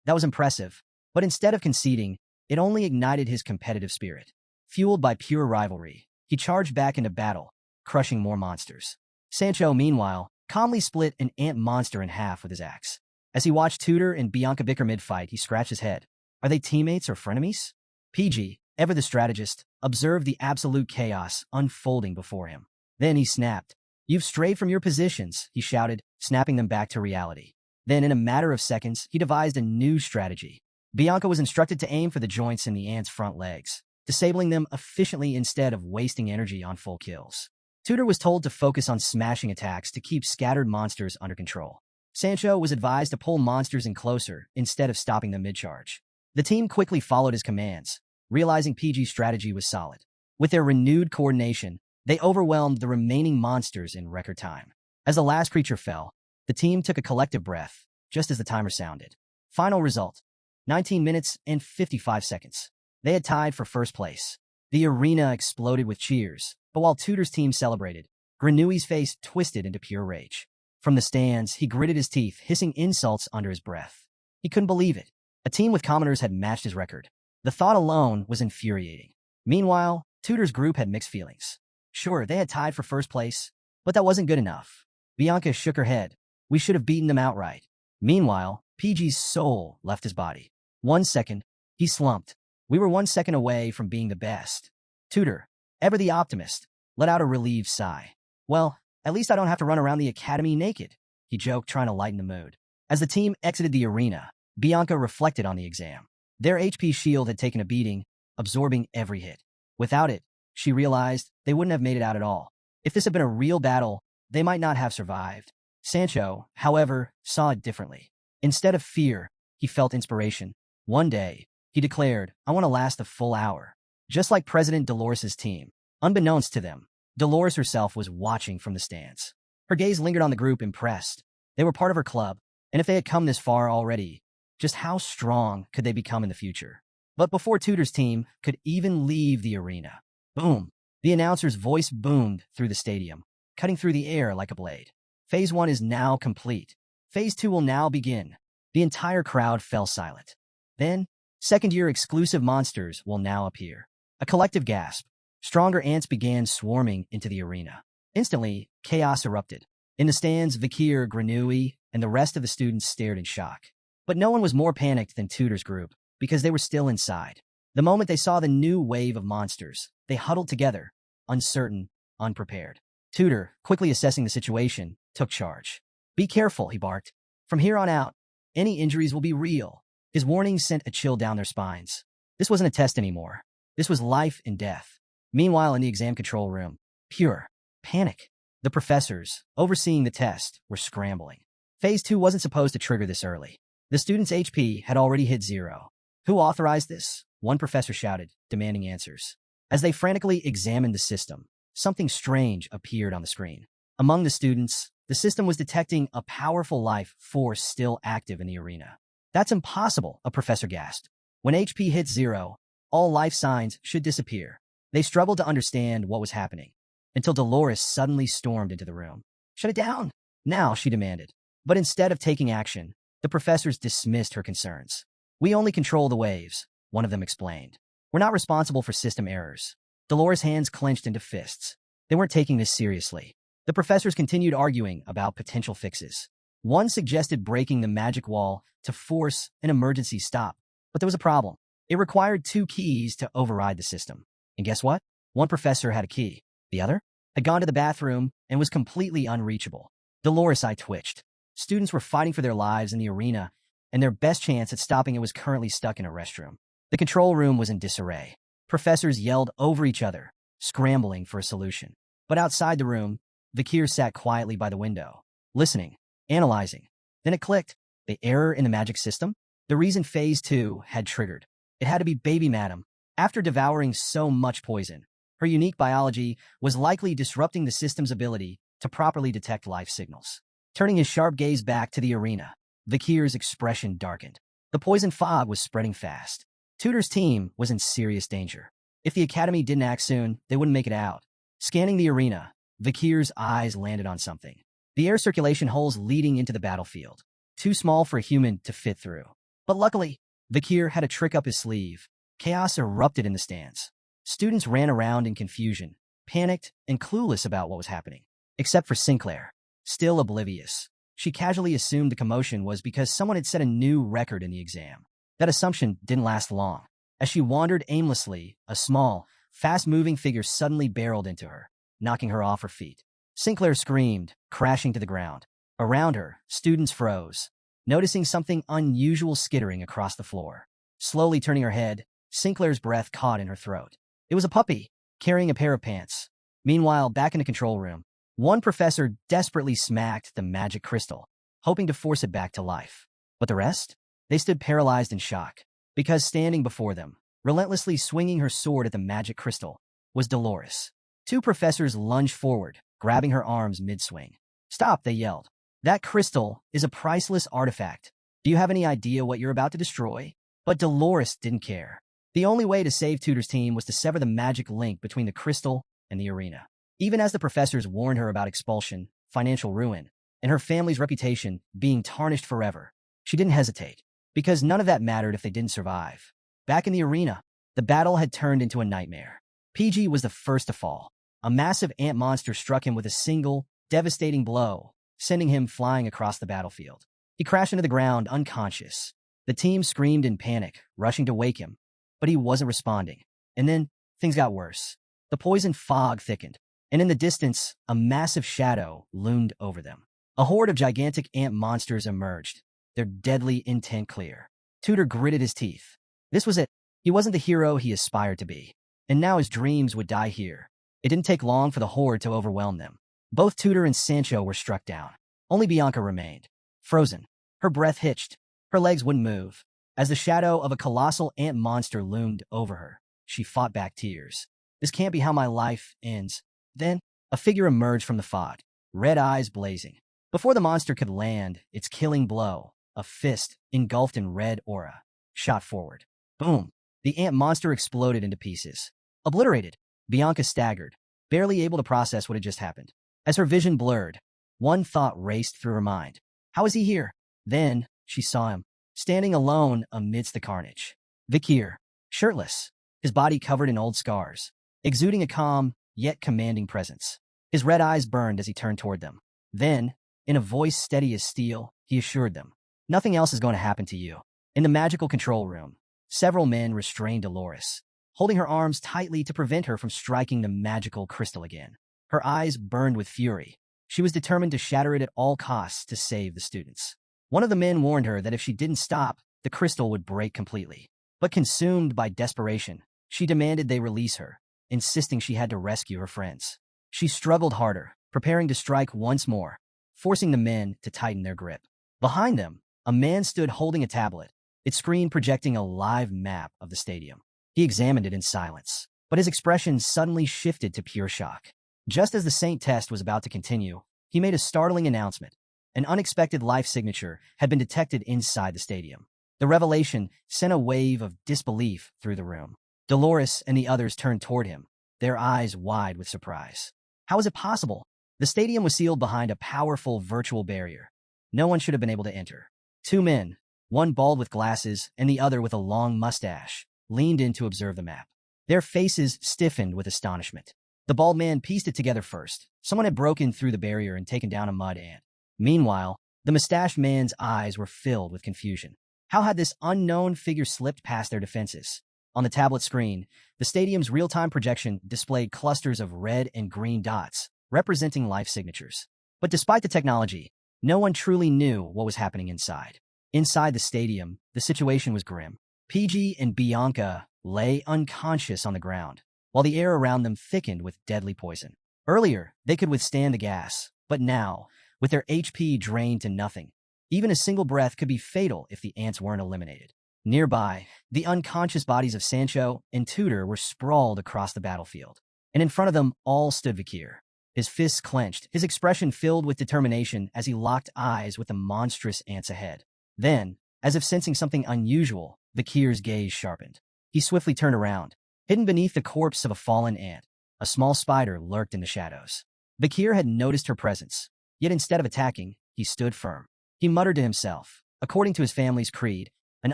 that was impressive, but instead of conceding, it only ignited his competitive spirit. Fueled by pure rivalry, he charged back into battle, crushing more monsters. Sancho, meanwhile, calmly split an ant monster in half with his axe. As he watched Tudor and Bianca bicker mid-fight, he scratched his head. Are they teammates or frenemies? PG, ever the strategist, observed the absolute chaos unfolding before him. Then he snapped. You've strayed from your positions, he shouted, snapping them back to reality. Then, in a matter of seconds, he devised a new strategy. Bianca was instructed to aim for the joints in the ant's front legs, disabling them efficiently instead of wasting energy on full kills. Tudor was told to focus on smashing attacks to keep scattered monsters under control. Sancho was advised to pull monsters in closer instead of stopping them mid-charge. The team quickly followed his commands, realizing PG's strategy was solid. With their renewed coordination, they overwhelmed the remaining monsters in record time. As the last creature fell, the team took a collective breath, just as the timer sounded. Final result, 19 minutes and 55 seconds. They had tied for first place. The arena exploded with cheers, but while Tudor's team celebrated, Granui's face twisted into pure rage. From the stands, he gritted his teeth, hissing insults under his breath. He couldn't believe it. A team with commoners had matched his record. The thought alone was infuriating. Meanwhile, Tudor's group had mixed feelings. Sure, they had tied for first place, but that wasn't good enough. Bianca shook her head. We should have beaten them outright. Meanwhile, PG's soul left his body. 1 second, he slumped. We were 1 second away from being the best. Tudor, ever the optimist, let out a relieved sigh. Well, at least I don't have to run around the academy naked, he joked, trying to lighten the mood. As the team exited the arena, Bianca reflected on the exam. Their HP shield had taken a beating, absorbing every hit. Without it, she realized they wouldn't have made it out at all. If this had been a real battle, they might not have survived. Sancho, however, saw it differently. Instead of fear, he felt inspiration. One day, he declared, I want to last a full hour. Just like President Dolores' team. Unbeknownst to them, Dolores herself was watching from the stands. Her gaze lingered on the group, impressed. They were part of her club, and if they had come this far already, just how strong could they become in the future? But before Tudor's team could even leave the arena, boom, the announcer's voice boomed through the stadium, cutting through the air like a blade. Phase 1 is now complete. Phase 2 will now begin. The entire crowd fell silent. Then, second-year exclusive monsters will now appear. A collective gasp. Stronger ants began swarming into the arena. Instantly, chaos erupted. In the stands, Vakir, Granui, and the rest of the students stared in shock. But no one was more panicked than Tudor's group, because they were still inside. The moment they saw the new wave of monsters, they huddled together, uncertain, unprepared. Tudor, quickly assessing the situation, took charge. "Be careful," he barked. "From here on out, any injuries will be real." His warning sent a chill down their spines. This wasn't a test anymore. This was life and death. Meanwhile, in the exam control room, pure panic. The professors, overseeing the test, were scrambling. Phase 2 wasn't supposed to trigger this early. The students' HP had already hit 0. "Who authorized this?" one professor shouted, demanding answers. As they frantically examined the system, something strange appeared on the screen. Among the students, the system was detecting a powerful life force still active in the arena. "That's impossible," a professor gasped. "When HP hits 0, all life signs should disappear." They struggled to understand what was happening, until Dolores suddenly stormed into the room. "Shut it down now," she demanded. But instead of taking action, the professors dismissed her concerns. "We only control the waves," one of them explained. "We're not responsible for system errors." Dolores' hands clenched into fists. They weren't taking this seriously. The professors continued arguing about potential fixes. One suggested breaking the magic wall to force an emergency stop. But there was a problem. It required 2 keys to override the system. And guess what? One professor had a key. The other had gone to the bathroom and was completely unreachable. Dolores' eye twitched. Students were fighting for their lives in the arena, and their best chance at stopping it was currently stuck in a restroom. The control room was in disarray. Professors yelled over each other, scrambling for a solution. But outside the room, Vakir sat quietly by the window, listening, analyzing. Then it clicked. The error in the magic system? The reason Phase 2 had triggered. It had to be Baby Madam. After devouring so much poison, her unique biology was likely disrupting the system's ability to properly detect life signals. Turning his sharp gaze back to the arena, Vakir's expression darkened. The poison fog was spreading fast. Tudor's team was in serious danger. If the academy didn't act soon, they wouldn't make it out. Scanning the arena, Vakir's eyes landed on something. The air circulation holes leading into the battlefield. Too small for a human to fit through. But luckily, Vakir had a trick up his sleeve. Chaos erupted in the stands. Students ran around in confusion, panicked and clueless about what was happening. Except for Sinclair, still oblivious. She casually assumed the commotion was because someone had set a new record in the exam. That assumption didn't last long. As she wandered aimlessly, a small, fast-moving figure suddenly barreled into her, knocking her off her feet. Sinclair screamed, crashing to the ground. Around her, students froze, noticing something unusual skittering across the floor. Slowly turning her head, Sinclair's breath caught in her throat. It was a puppy, carrying a pair of pants. Meanwhile, back in the control room, one professor desperately smacked the magic crystal, hoping to force it back to life. But the rest? They stood paralyzed in shock, because standing before them, relentlessly swinging her sword at the magic crystal, was Dolores. 2 professors lunged forward, grabbing her arms mid-swing. "Stop," they yelled. "That crystal is a priceless artifact. Do you have any idea what you're about to destroy?" But Dolores didn't care. The only way to save Tudor's team was to sever the magic link between the crystal and the arena. Even as the professors warned her about expulsion, financial ruin, and her family's reputation being tarnished forever, she didn't hesitate, because none of that mattered if they didn't survive. Back in the arena, the battle had turned into a nightmare. PG was the first to fall. A massive ant monster struck him with a single, devastating blow, sending him flying across the battlefield. He crashed into the ground unconscious. The team screamed in panic, rushing to wake him, but he wasn't responding. And then, things got worse. The poison fog thickened, and in the distance, a massive shadow loomed over them. A horde of gigantic ant monsters emerged, their deadly intent clear. Tudor gritted his teeth. This was it. He wasn't the hero he aspired to be, and now his dreams would die here. It didn't take long for the horde to overwhelm them. Both Tudor and Sancho were struck down. Only Bianca remained, frozen. Her breath hitched. Her legs wouldn't move. As the shadow of a colossal ant monster loomed over her, she fought back tears. This can't be how my life ends. Then, a figure emerged from the fog, red eyes blazing. Before the monster could land its killing blow, a fist, engulfed in red aura, shot forward. Boom! The ant monster exploded into pieces. Obliterated, Bianca staggered, barely able to process what had just happened. As her vision blurred, one thought raced through her mind. How is he here? Then, she saw him, standing alone amidst the carnage. Vakir, shirtless, his body covered in old scars, exuding a calm, yet commanding presence. His red eyes burned as he turned toward them. Then, in a voice steady as steel, he assured them, "Nothing else is going to happen to you." In the magical control room, several men restrained Dolores, holding her arms tightly to prevent her from striking the magical crystal again. Her eyes burned with fury. She was determined to shatter it at all costs to save the students. One of the men warned her that if she didn't stop, the crystal would break completely. But consumed by desperation, she demanded they release her, insisting she had to rescue her friends. She struggled harder, preparing to strike once more, forcing the men to tighten their grip. Behind them, a man stood holding a tablet, its screen projecting a live map of the stadium. He examined it in silence, but his expression suddenly shifted to pure shock. Just as the Saint test was about to continue, he made a startling announcement. An unexpected life signature had been detected inside the stadium. The revelation sent a wave of disbelief through the room. Dolores and the others turned toward him, their eyes wide with surprise. How is it possible? The stadium was sealed behind a powerful virtual barrier. No one should have been able to enter. Two men, one bald with glasses and the other with a long mustache, leaned in to observe the map. Their faces stiffened with astonishment. The bald man pieced it together first. Someone had broken through the barrier and taken down a mud ant. Meanwhile, the mustached man's eyes were filled with confusion. How had this unknown figure slipped past their defenses? On the tablet screen, the stadium's real-time projection displayed clusters of red and green dots, representing life signatures. But despite the technology, no one truly knew what was happening inside. Inside the stadium, the situation was grim. PG and Bianca lay unconscious on the ground, while the air around them thickened with deadly poison. Earlier, they could withstand the gas, but now, with their HP drained to nothing, even a single breath could be fatal if the ants weren't eliminated. Nearby, the unconscious bodies of Sancho and Tudor were sprawled across the battlefield, and in front of them all stood Vakir. His fists clenched, his expression filled with determination as he locked eyes with the monstrous ants ahead. Then, as if sensing something unusual, Vakir's gaze sharpened. He swiftly turned around. Hidden beneath the corpse of a fallen ant, a small spider lurked in the shadows. Vakir had noticed her presence, yet instead of attacking, he stood firm. He muttered to himself. According to his family's creed, an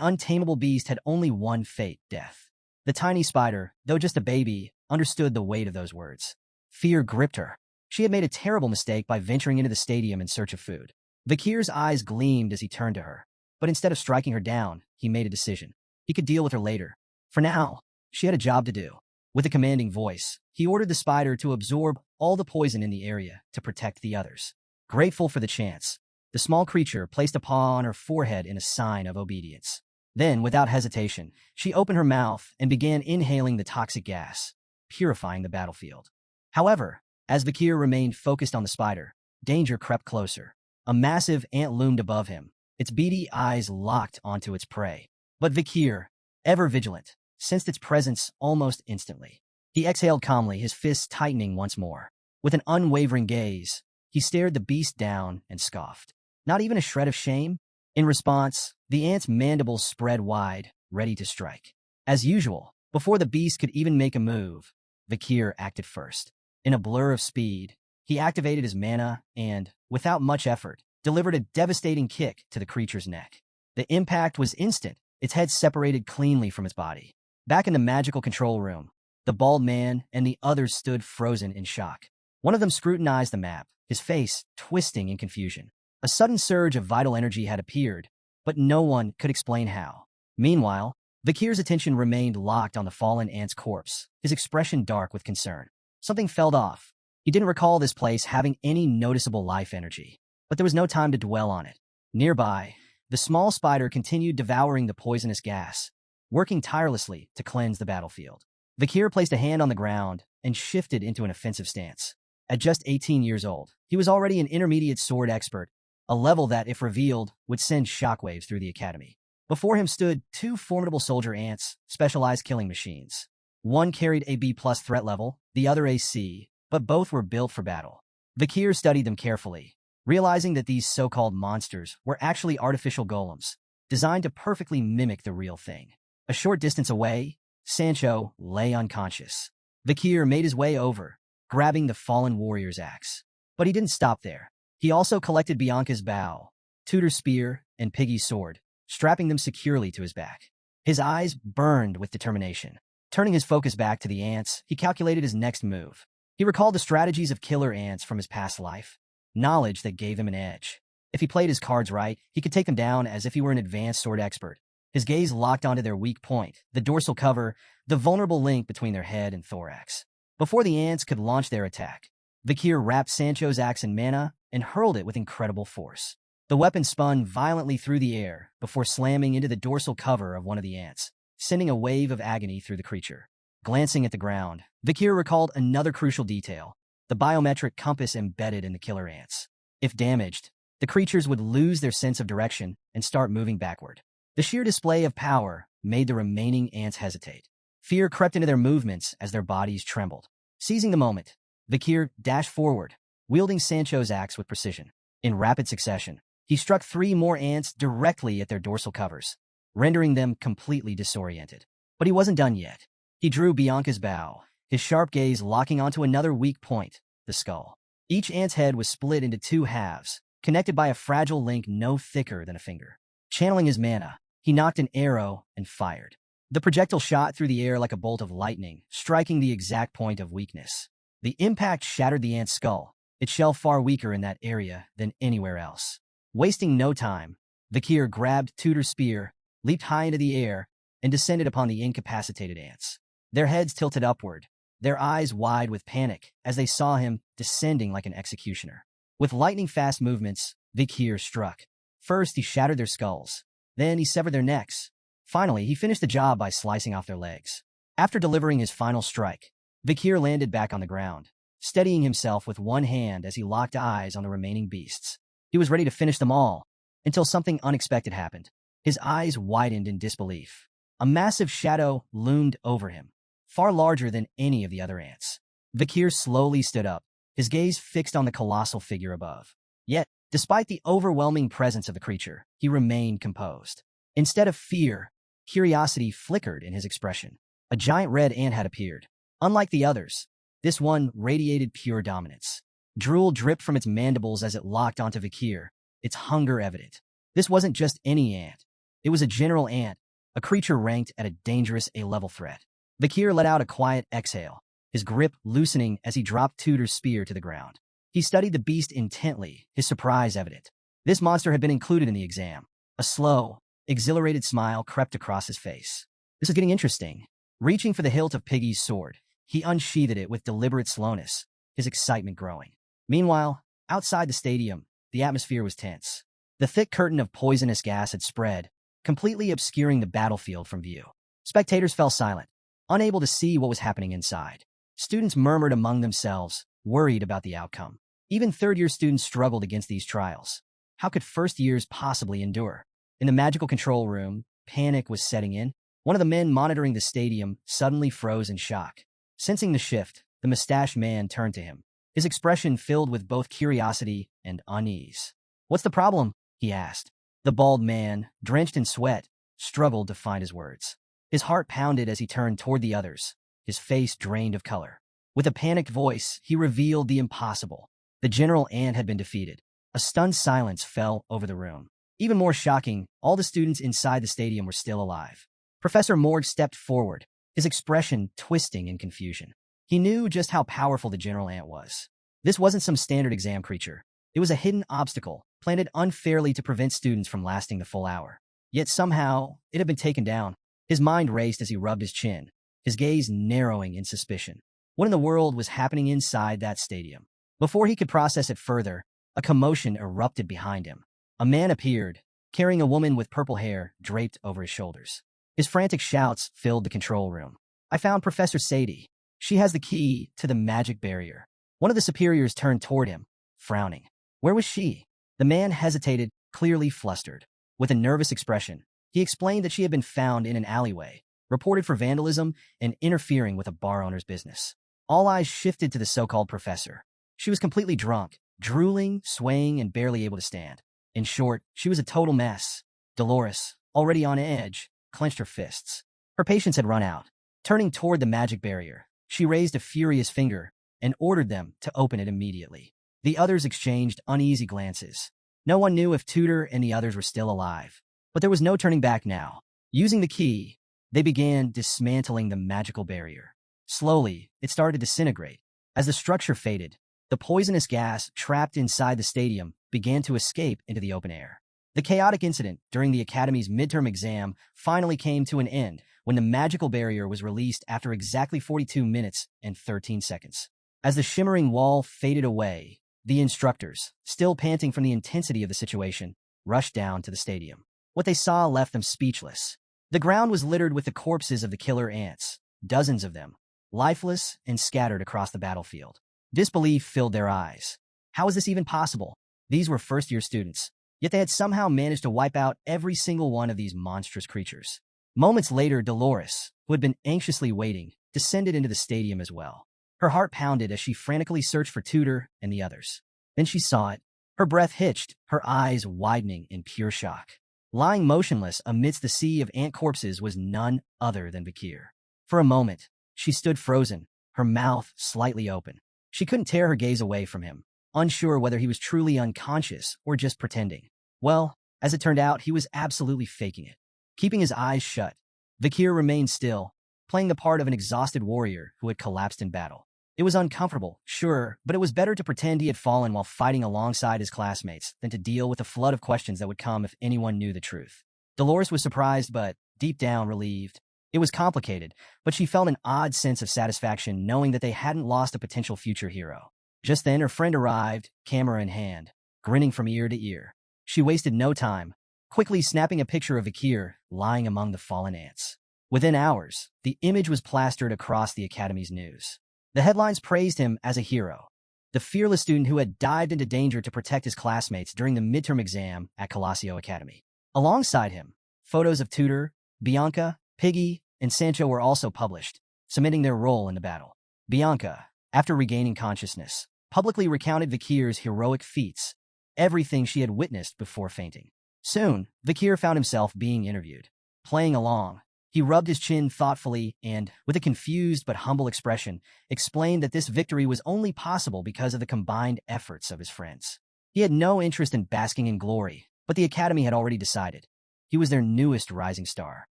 untamable beast had only one fate, death. The tiny spider, though just a baby, understood the weight of those words. Fear gripped her. She had made a terrible mistake by venturing into the stadium in search of food. Vakir's eyes gleamed as he turned to her, but instead of striking her down, he made a decision. He could deal with her later. For now, she had a job to do. With a commanding voice, he ordered the spider to absorb all the poison in the area to protect the others. Grateful for the chance, the small creature placed a paw on her forehead in a sign of obedience. Then, without hesitation, she opened her mouth and began inhaling the toxic gas, purifying the battlefield. However, as Vakir remained focused on the spider, danger crept closer. A massive ant loomed above him, its beady eyes locked onto its prey. But Vakir, ever vigilant, sensed its presence almost instantly. He exhaled calmly, his fists tightening once more. With an unwavering gaze, he stared the beast down and scoffed. Not even a shred of shame? In response, the ant's mandibles spread wide, ready to strike. As usual, before the beast could even make a move, Vakir acted first. In a blur of speed, he activated his mana and, without much effort, delivered a devastating kick to the creature's neck. The impact was instant, its head separated cleanly from its body. Back in the magical control room, the bald man and the others stood frozen in shock. One of them scrutinized the map, his face twisting in confusion. A sudden surge of vital energy had appeared, but no one could explain how. Meanwhile, Vakir's attention remained locked on the fallen ant's corpse, his expression dark with concern. Something felt off. He didn't recall this place having any noticeable life energy, but there was no time to dwell on it. Nearby, the small spider continued devouring the poisonous gas, working tirelessly to cleanse the battlefield. Vakir placed a hand on the ground and shifted into an offensive stance. At just 18 years old, he was already an intermediate sword expert, a level that, if revealed, would send shockwaves through the academy. Before him stood two formidable soldier ants, specialized killing machines. One carried a B+ threat level, the other a C, but both were built for battle. Vakir studied them carefully, realizing that these so-called monsters were actually artificial golems, designed to perfectly mimic the real thing. A short distance away, Sancho lay unconscious. Vakir made his way over, grabbing the fallen warrior's axe. But he didn't stop there. He also collected Bianca's bow, Tudor's spear, and Piggy's sword, strapping them securely to his back. His eyes burned with determination. Turning his focus back to the ants, he calculated his next move. He recalled the strategies of killer ants from his past life. knowledge that gave him an edge. If he played his cards right, he could take them down as if he were an advanced sword expert. His gaze locked onto their weak point, the dorsal cover, the vulnerable link between their head and thorax. Before the ants could launch their attack, Vakir wrapped Sancho's axe in mana and hurled it with incredible force. The weapon spun violently through the air before slamming into the dorsal cover of one of the ants, sending a wave of agony through the creature. Glancing at the ground, Vakir recalled another crucial detail, the biometric compass embedded in the killer ants. If damaged, the creatures would lose their sense of direction and start moving backward. The sheer display of power made the remaining ants hesitate. Fear crept into their movements as their bodies trembled. Seizing the moment, Vakir dashed forward, wielding Sancho's axe with precision. In rapid succession, he struck 3 more ants directly at their dorsal covers, rendering them completely disoriented. But he wasn't done yet. He drew Bianca's bow, his sharp gaze locking onto another weak point, the skull. Each ant's head was split into 2 halves, connected by a fragile link no thicker than a finger. Channeling his mana, he knocked an arrow and fired. The projectile shot through the air like a bolt of lightning, striking the exact point of weakness. The impact shattered the ant's skull, its shell far weaker in that area than anywhere else. Wasting no time, Vakir grabbed Tutor's spear, leaped high into the air, and descended upon the incapacitated ants. Their heads tilted upward, their eyes wide with panic as they saw him descending like an executioner. With lightning-fast movements, Vakir struck. First, he shattered their skulls. Then he severed their necks. Finally, he finished the job by slicing off their legs. After delivering his final strike, Vakir landed back on the ground, steadying himself with one hand as he locked eyes on the remaining beasts. He was ready to finish them all, until something unexpected happened. His eyes widened in disbelief. A massive shadow loomed over him, far larger than any of the other ants. Vakir slowly stood up, his gaze fixed on the colossal figure above. Yet, despite the overwhelming presence of the creature, he remained composed. Instead of fear, curiosity flickered in his expression. A giant red ant had appeared. Unlike the others, this one radiated pure dominance. Drool dripped from its mandibles as it locked onto Vakir, its hunger evident. This wasn't just any ant. It was a general ant, a creature ranked at a dangerous A-level threat. Vakir let out a quiet exhale, his grip loosening as he dropped Tutor's spear to the ground. He studied the beast intently, his surprise evident. This monster had been included in the exam. A slow, exhilarated smile crept across his face. This is getting interesting. Reaching for the hilt of Piggy's sword, he unsheathed it with deliberate slowness, his excitement growing. Meanwhile, outside the stadium, the atmosphere was tense. The thick curtain of poisonous gas had spread, completely obscuring the battlefield from view. Spectators fell silent, unable to see what was happening inside. Students murmured among themselves, worried about the outcome. Even third-year students struggled against these trials. How could first years possibly endure? In the magical control room, panic was setting in. One of the men monitoring the stadium suddenly froze in shock. Sensing the shift, the mustached man turned to him, his expression filled with both curiosity and unease. "What's the problem?" he asked. The bald man, drenched in sweat, struggled to find his words. His heart pounded as he turned toward the others, his face drained of color. With a panicked voice, he revealed the impossible. The general ant had been defeated. A stunned silence fell over the room. Even more shocking, all the students inside the stadium were still alive. Professor Morgs stepped forward, his expression twisting in confusion. He knew just how powerful the general ant was. This wasn't some standard exam creature. It was a hidden obstacle, planted unfairly to prevent students from lasting the full hour. Yet somehow, it had been taken down. His mind raced as he rubbed his chin, his gaze narrowing in suspicion. What in the world was happening inside that stadium? Before he could process it further, a commotion erupted behind him. A man appeared, carrying a woman with purple hair draped over his shoulders. His frantic shouts filled the control room. "I found Professor Sadie. She has the key to the magic barrier." One of the superiors turned toward him, frowning. Where was she? The man hesitated, clearly flustered. With a nervous expression, he explained that she had been found in an alleyway, reported for vandalism and interfering with a bar owner's business. All eyes shifted to the so-called professor. She was completely drunk, drooling, swaying, and barely able to stand. In short, she was a total mess. Dolores, already on edge, clenched her fists. Her patience had run out. Turning toward the magic barrier, she raised a furious finger and ordered them to open it immediately. The others exchanged uneasy glances. No one knew if Tutor and the others were still alive. But there was no turning back now. Using the key, they began dismantling the magical barrier. Slowly, it started to disintegrate. As the structure faded, The poisonous gas trapped inside the stadium began to escape into the open air. The chaotic incident during the Academy's midterm exam finally came to an end when the magical barrier was released after exactly 42 minutes and 13 seconds. As the shimmering wall faded away, the instructors, still panting from the intensity of the situation, rushed down to the stadium. What they saw left them speechless. The ground was littered with the corpses of the killer ants, dozens of them, lifeless and scattered across the battlefield. Disbelief filled their eyes. How was this even possible? These were first-year students, yet they had somehow managed to wipe out every single one of these monstrous creatures. Moments later, Dolores, who had been anxiously waiting, descended into the stadium as well. Her heart pounded as she frantically searched for Tudor and the others. Then she saw it. Her breath hitched, her eyes widening in pure shock. Lying motionless amidst the sea of ant corpses was none other than Vakir. For a moment, she stood frozen, her mouth slightly open. She couldn't tear her gaze away from him, unsure whether he was truly unconscious or just pretending. Well, as it turned out, he was absolutely faking it. Keeping his eyes shut, Vakir remained still, playing the part of an exhausted warrior who had collapsed in battle. It was uncomfortable, sure, but it was better to pretend he had fallen while fighting alongside his classmates than to deal with the flood of questions that would come if anyone knew the truth. Dolores was surprised but, deep down, relieved. It was complicated, but she felt an odd sense of satisfaction knowing that they hadn't lost a potential future hero. Just then, her friend arrived, camera in hand, grinning from ear to ear. She wasted no time, quickly snapping a picture of Vakir lying among the fallen ants. Within hours, the image was plastered across the Academy's news. The headlines praised him as a hero, the fearless student who had dived into danger to protect his classmates during the midterm exam at Coliseum Academy. Alongside him, photos of Tudor, Bianca, Piggy, and Sancho were also published, cementing their role in the battle. Bianca, after regaining consciousness, publicly recounted Vakir's heroic feats, everything she had witnessed before fainting. Soon, Vakir found himself being interviewed. Playing along, he rubbed his chin thoughtfully and, with a confused but humble expression, explained that this victory was only possible because of the combined efforts of his friends. He had no interest in basking in glory, but the Academy had already decided. He was their newest rising star.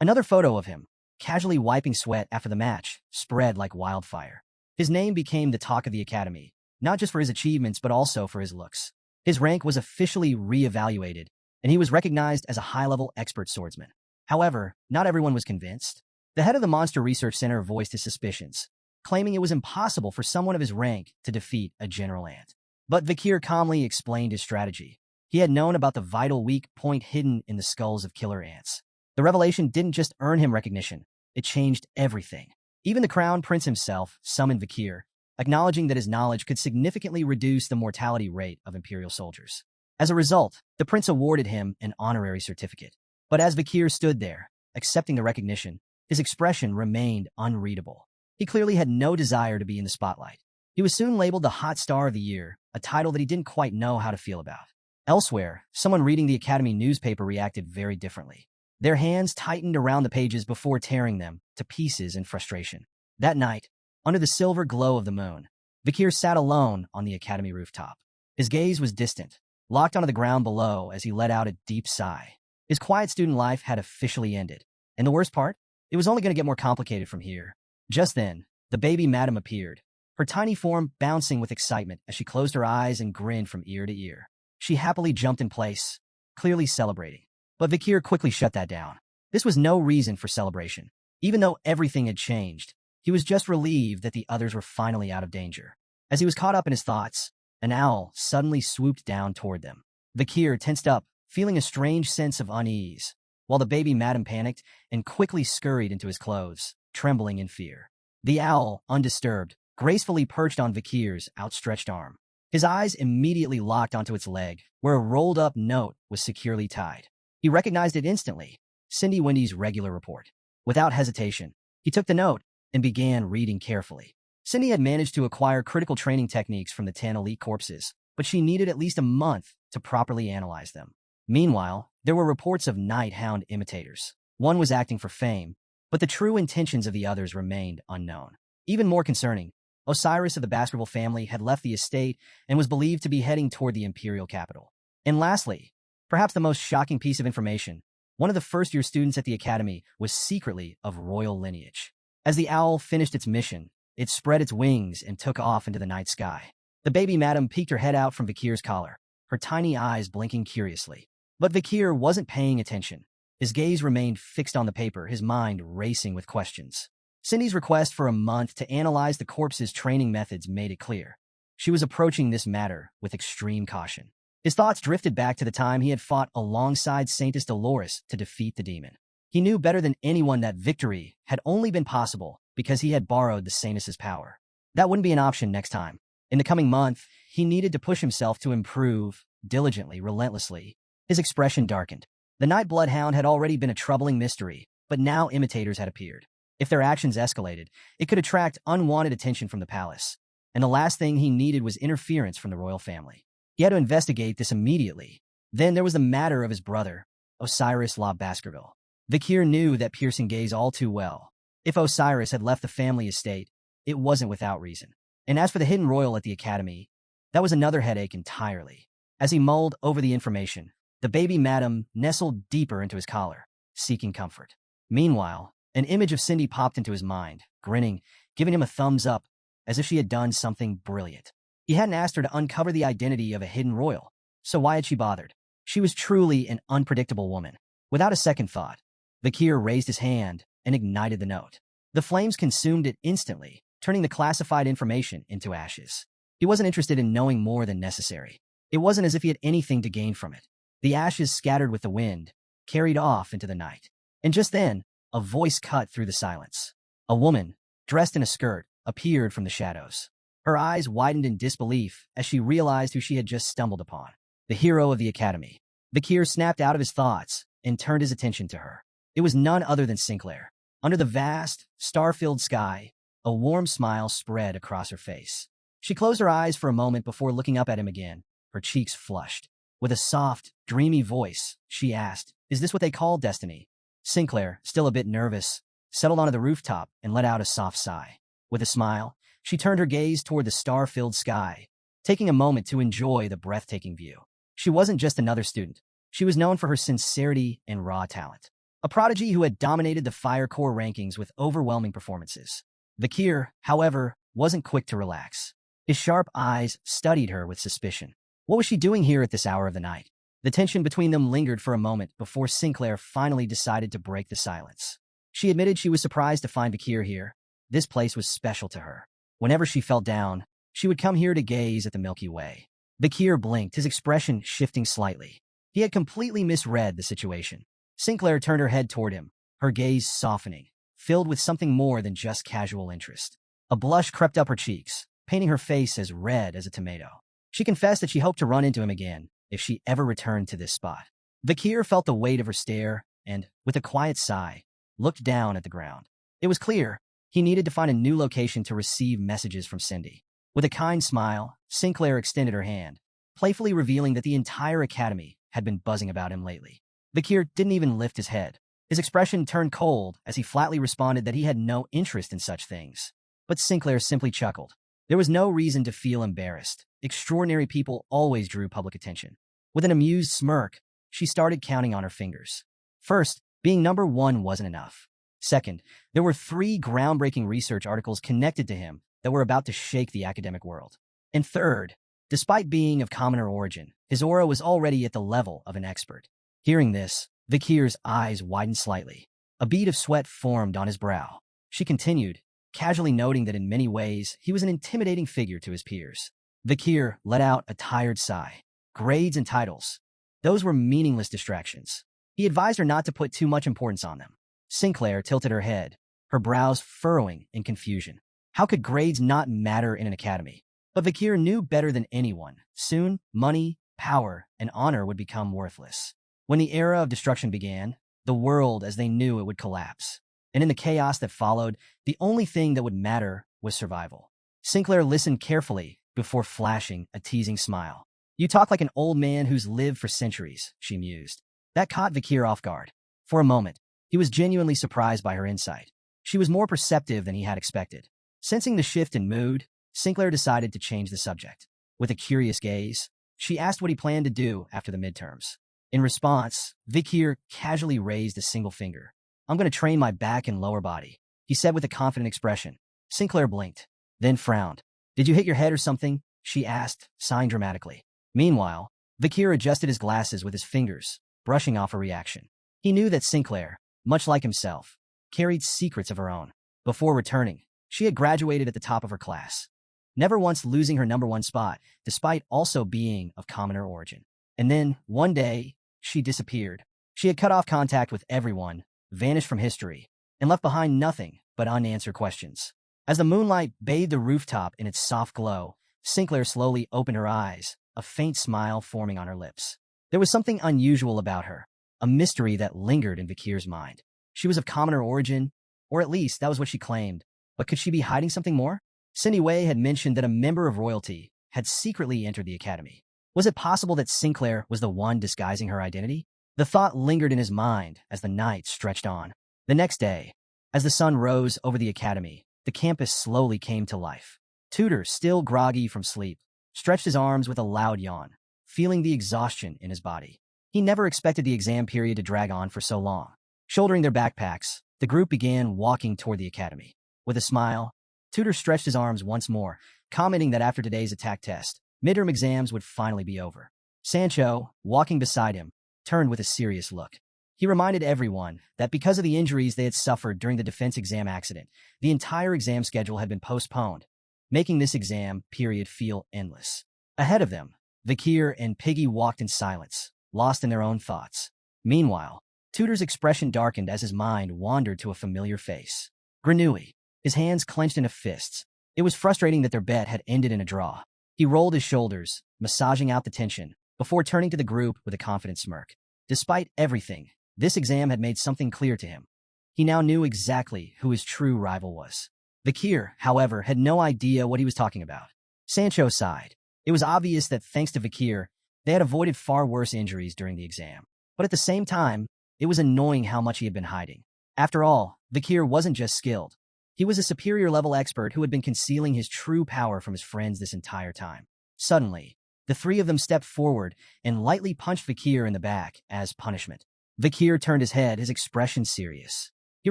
Another photo of him, casually wiping sweat after the match, spread like wildfire. His name became the talk of the Academy, not just for his achievements but also for his looks. His rank was officially re-evaluated, and he was recognized as a high-level expert swordsman. However, not everyone was convinced. The head of the Monster Research Center voiced his suspicions, claiming it was impossible for someone of his rank to defeat a general ant. But Vakir calmly explained his strategy. He had known about the vital weak point hidden in the skulls of killer ants. The revelation didn't just earn him recognition, it changed everything. Even the Crown Prince himself summoned Vakir, acknowledging that his knowledge could significantly reduce the mortality rate of Imperial soldiers. As a result, the prince awarded him an honorary certificate. But as Vakir stood there, accepting the recognition, his expression remained unreadable. He clearly had no desire to be in the spotlight. He was soon labeled the Hot Star of the Year, a title that he didn't quite know how to feel about. Elsewhere, someone reading the Academy newspaper reacted very differently. Their hands tightened around the pages before tearing them to pieces in frustration. That night, under the silver glow of the moon, Vakir sat alone on the Academy rooftop. His gaze was distant, locked onto the ground below as he let out a deep sigh. His quiet student life had officially ended. And the worst part? It was only going to get more complicated from here. Just then, the baby madam appeared, her tiny form bouncing with excitement as she closed her eyes and grinned from ear to ear. She happily jumped in place, clearly celebrating. But Vakir quickly shut that down. This was no reason for celebration. Even though everything had changed, he was just relieved that the others were finally out of danger. As he was caught up in his thoughts, an owl suddenly swooped down toward them. Vakir tensed up, feeling a strange sense of unease, while the baby madam panicked and quickly scurried into his clothes, trembling in fear. The owl, undisturbed, gracefully perched on Vakir's outstretched arm. His eyes immediately locked onto its leg, where a rolled-up note was securely tied. He recognized it instantly, Cindy Wendy's regular report. Without hesitation, he took the note and began reading carefully. Cindy had managed to acquire critical training techniques from the 10 elite corpses, but she needed at least a month to properly analyze them. Meanwhile, there were reports of night hound imitators. One was acting for fame, but the true intentions of the others remained unknown. Even more concerning, Osiris of the Baskerville family had left the estate and was believed to be heading toward the imperial capital. And lastly, perhaps the most shocking piece of information, one of the first-year students at the Academy was secretly of royal lineage. As the owl finished its mission, it spread its wings and took off into the night sky. The baby madam peeked her head out from Vakir's collar, her tiny eyes blinking curiously. But Vakir wasn't paying attention. His gaze remained fixed on the paper, his mind racing with questions. Cindy's request for a month to analyze the corpse's training methods made it clear. She was approaching this matter with extreme caution. His thoughts drifted back to the time he had fought alongside Saintess Dolores to defeat the demon. He knew better than anyone that victory had only been possible because he had borrowed the Saintess's power. That wouldn't be an option next time. In the coming month, he needed to push himself to improve, diligently, relentlessly. His expression darkened. The Night Bloodhound had already been a troubling mystery, but now imitators had appeared. If their actions escalated, it could attract unwanted attention from the palace. And the last thing he needed was interference from the royal family. He had to investigate this immediately. Then there was the matter of his brother, Osiris La Baskerville. Vakir knew that piercing gaze all too well. If Osiris had left the family estate, it wasn't without reason. And as for the hidden royal at the academy, that was another headache entirely. As he mulled over the information, the baby madam nestled deeper into his collar, seeking comfort. Meanwhile, an image of Cindy popped into his mind, grinning, giving him a thumbs up, as if she had done something brilliant. He hadn't asked her to uncover the identity of a hidden royal, so why had she bothered? She was truly an unpredictable woman. Without a second thought, Vakir raised his hand and ignited the note. The flames consumed it instantly, turning the classified information into ashes. He wasn't interested in knowing more than necessary. It wasn't as if he had anything to gain from it. The ashes scattered with the wind, carried off into the night. And just then, a voice cut through the silence. A woman, dressed in a skirt, appeared from the shadows. Her eyes widened in disbelief as she realized who she had just stumbled upon. The hero of the academy. Vakir snapped out of his thoughts and turned his attention to her. It was none other than Sinclair. Under the vast, star-filled sky, a warm smile spread across her face. She closed her eyes for a moment before looking up at him again, her cheeks flushed. With a soft, dreamy voice, she asked, "Is this what they call destiny?" Sinclair, still a bit nervous, settled onto the rooftop and let out a soft sigh. With a smile, she turned her gaze toward the star-filled sky, taking a moment to enjoy the breathtaking view. She wasn't just another student. She was known for her sincerity and raw talent. A prodigy who had dominated the Fire Corps rankings with overwhelming performances. Vakir, however, wasn't quick to relax. His sharp eyes studied her with suspicion. What was she doing here at this hour of the night? The tension between them lingered for a moment before Sinclair finally decided to break the silence. She admitted she was surprised to find Vakir here. This place was special to her. Whenever she felt down, she would come here to gaze at the Milky Way. Vakir blinked, his expression shifting slightly. He had completely misread the situation. Sinclair turned her head toward him, her gaze softening, filled with something more than just casual interest. A blush crept up her cheeks, painting her face as red as a tomato. She confessed that she hoped to run into him again if she ever returned to this spot. Vakir felt the weight of her stare and, with a quiet sigh, looked down at the ground. It was clear he needed to find a new location to receive messages from Cindy. With a kind smile, Sinclair extended her hand, playfully revealing that the entire academy had been buzzing about him lately. Vakir didn't even lift his head. His expression turned cold as he flatly responded that he had no interest in such things. But Sinclair simply chuckled. There was no reason to feel embarrassed. Extraordinary people always drew public attention. With an amused smirk, she started counting on her fingers. First, being number one wasn't enough. Second, there were 3 groundbreaking research articles connected to him that were about to shake the academic world. And third, despite being of commoner origin, his aura was already at the level of an expert. Hearing this, Vakir's eyes widened slightly. A bead of sweat formed on his brow. She continued, casually noting that in many ways he was an intimidating figure to his peers. Vakir let out a tired sigh. Grades and titles. Those were meaningless distractions. He advised her not to put too much importance on them. Sinclair tilted her head, her brows furrowing in confusion. How could grades not matter in an academy? But Vakir knew better than anyone. Soon, money, power, and honor would become worthless. When the era of destruction began, the world as they knew it would collapse. And in the chaos that followed, the only thing that would matter was survival. Sinclair listened carefully before flashing a teasing smile. "You talk like an old man who's lived for centuries," she mused. That caught Vakir off guard. For a moment, he was genuinely surprised by her insight. She was more perceptive than he had expected. Sensing the shift in mood, Sinclair decided to change the subject. With a curious gaze, she asked what he planned to do after the midterms. In response, Vakir casually raised a single finger. "I'm going to train my back and lower body," he said with a confident expression. Sinclair blinked, then frowned. "Did you hit your head or something?" she asked, sighing dramatically. Meanwhile, Vakir adjusted his glasses with his fingers, brushing off a reaction. He knew that Sinclair, much like himself, carried secrets of her own. Before returning, she had graduated at the top of her class, never once losing her number one spot, despite also being of commoner origin. And then, one day, she disappeared. She had cut off contact with everyone, vanished from history, and left behind nothing but unanswered questions. As the moonlight bathed the rooftop in its soft glow, Sinclair slowly opened her eyes, a faint smile forming on her lips. There was something unusual about her, a mystery that lingered in Vakir's mind. She was of commoner origin, or at least that was what she claimed. But could she be hiding something more? Cindy Wei had mentioned that a member of royalty had secretly entered the academy. Was it possible that Sinclair was the one disguising her identity? The thought lingered in his mind as the night stretched on. The next day, as the sun rose over the academy, the campus slowly came to life. Tutor, still groggy from sleep, stretched his arms with a loud yawn, feeling the exhaustion in his body. He never expected the exam period to drag on for so long. Shouldering their backpacks, the group began walking toward the academy. With a smile, Tutor stretched his arms once more, commenting that after today's attack test, midterm exams would finally be over. Sancho, walking beside him, turned with a serious look. He reminded everyone that because of the injuries they had suffered during the defense exam accident, the entire exam schedule had been postponed, making this exam period feel endless. Ahead of them, Vakir and Piggy walked in silence, lost in their own thoughts. Meanwhile, Tutor's expression darkened as his mind wandered to a familiar face. Granui, his hands clenched into fists. It was frustrating that their bet had ended in a draw. He rolled his shoulders, massaging out the tension, before turning to the group with a confident smirk. Despite everything, this exam had made something clear to him. He now knew exactly who his true rival was. Vakir, however, had no idea what he was talking about. Sancho sighed. It was obvious that thanks to Vakir, they had avoided far worse injuries during the exam. But at the same time, it was annoying how much he had been hiding. After all, Vakir wasn't just skilled. He was a superior-level expert who had been concealing his true power from his friends this entire time. Suddenly, the three of them stepped forward and lightly punched Vakir in the back as punishment. Vakir turned his head, his expression serious. He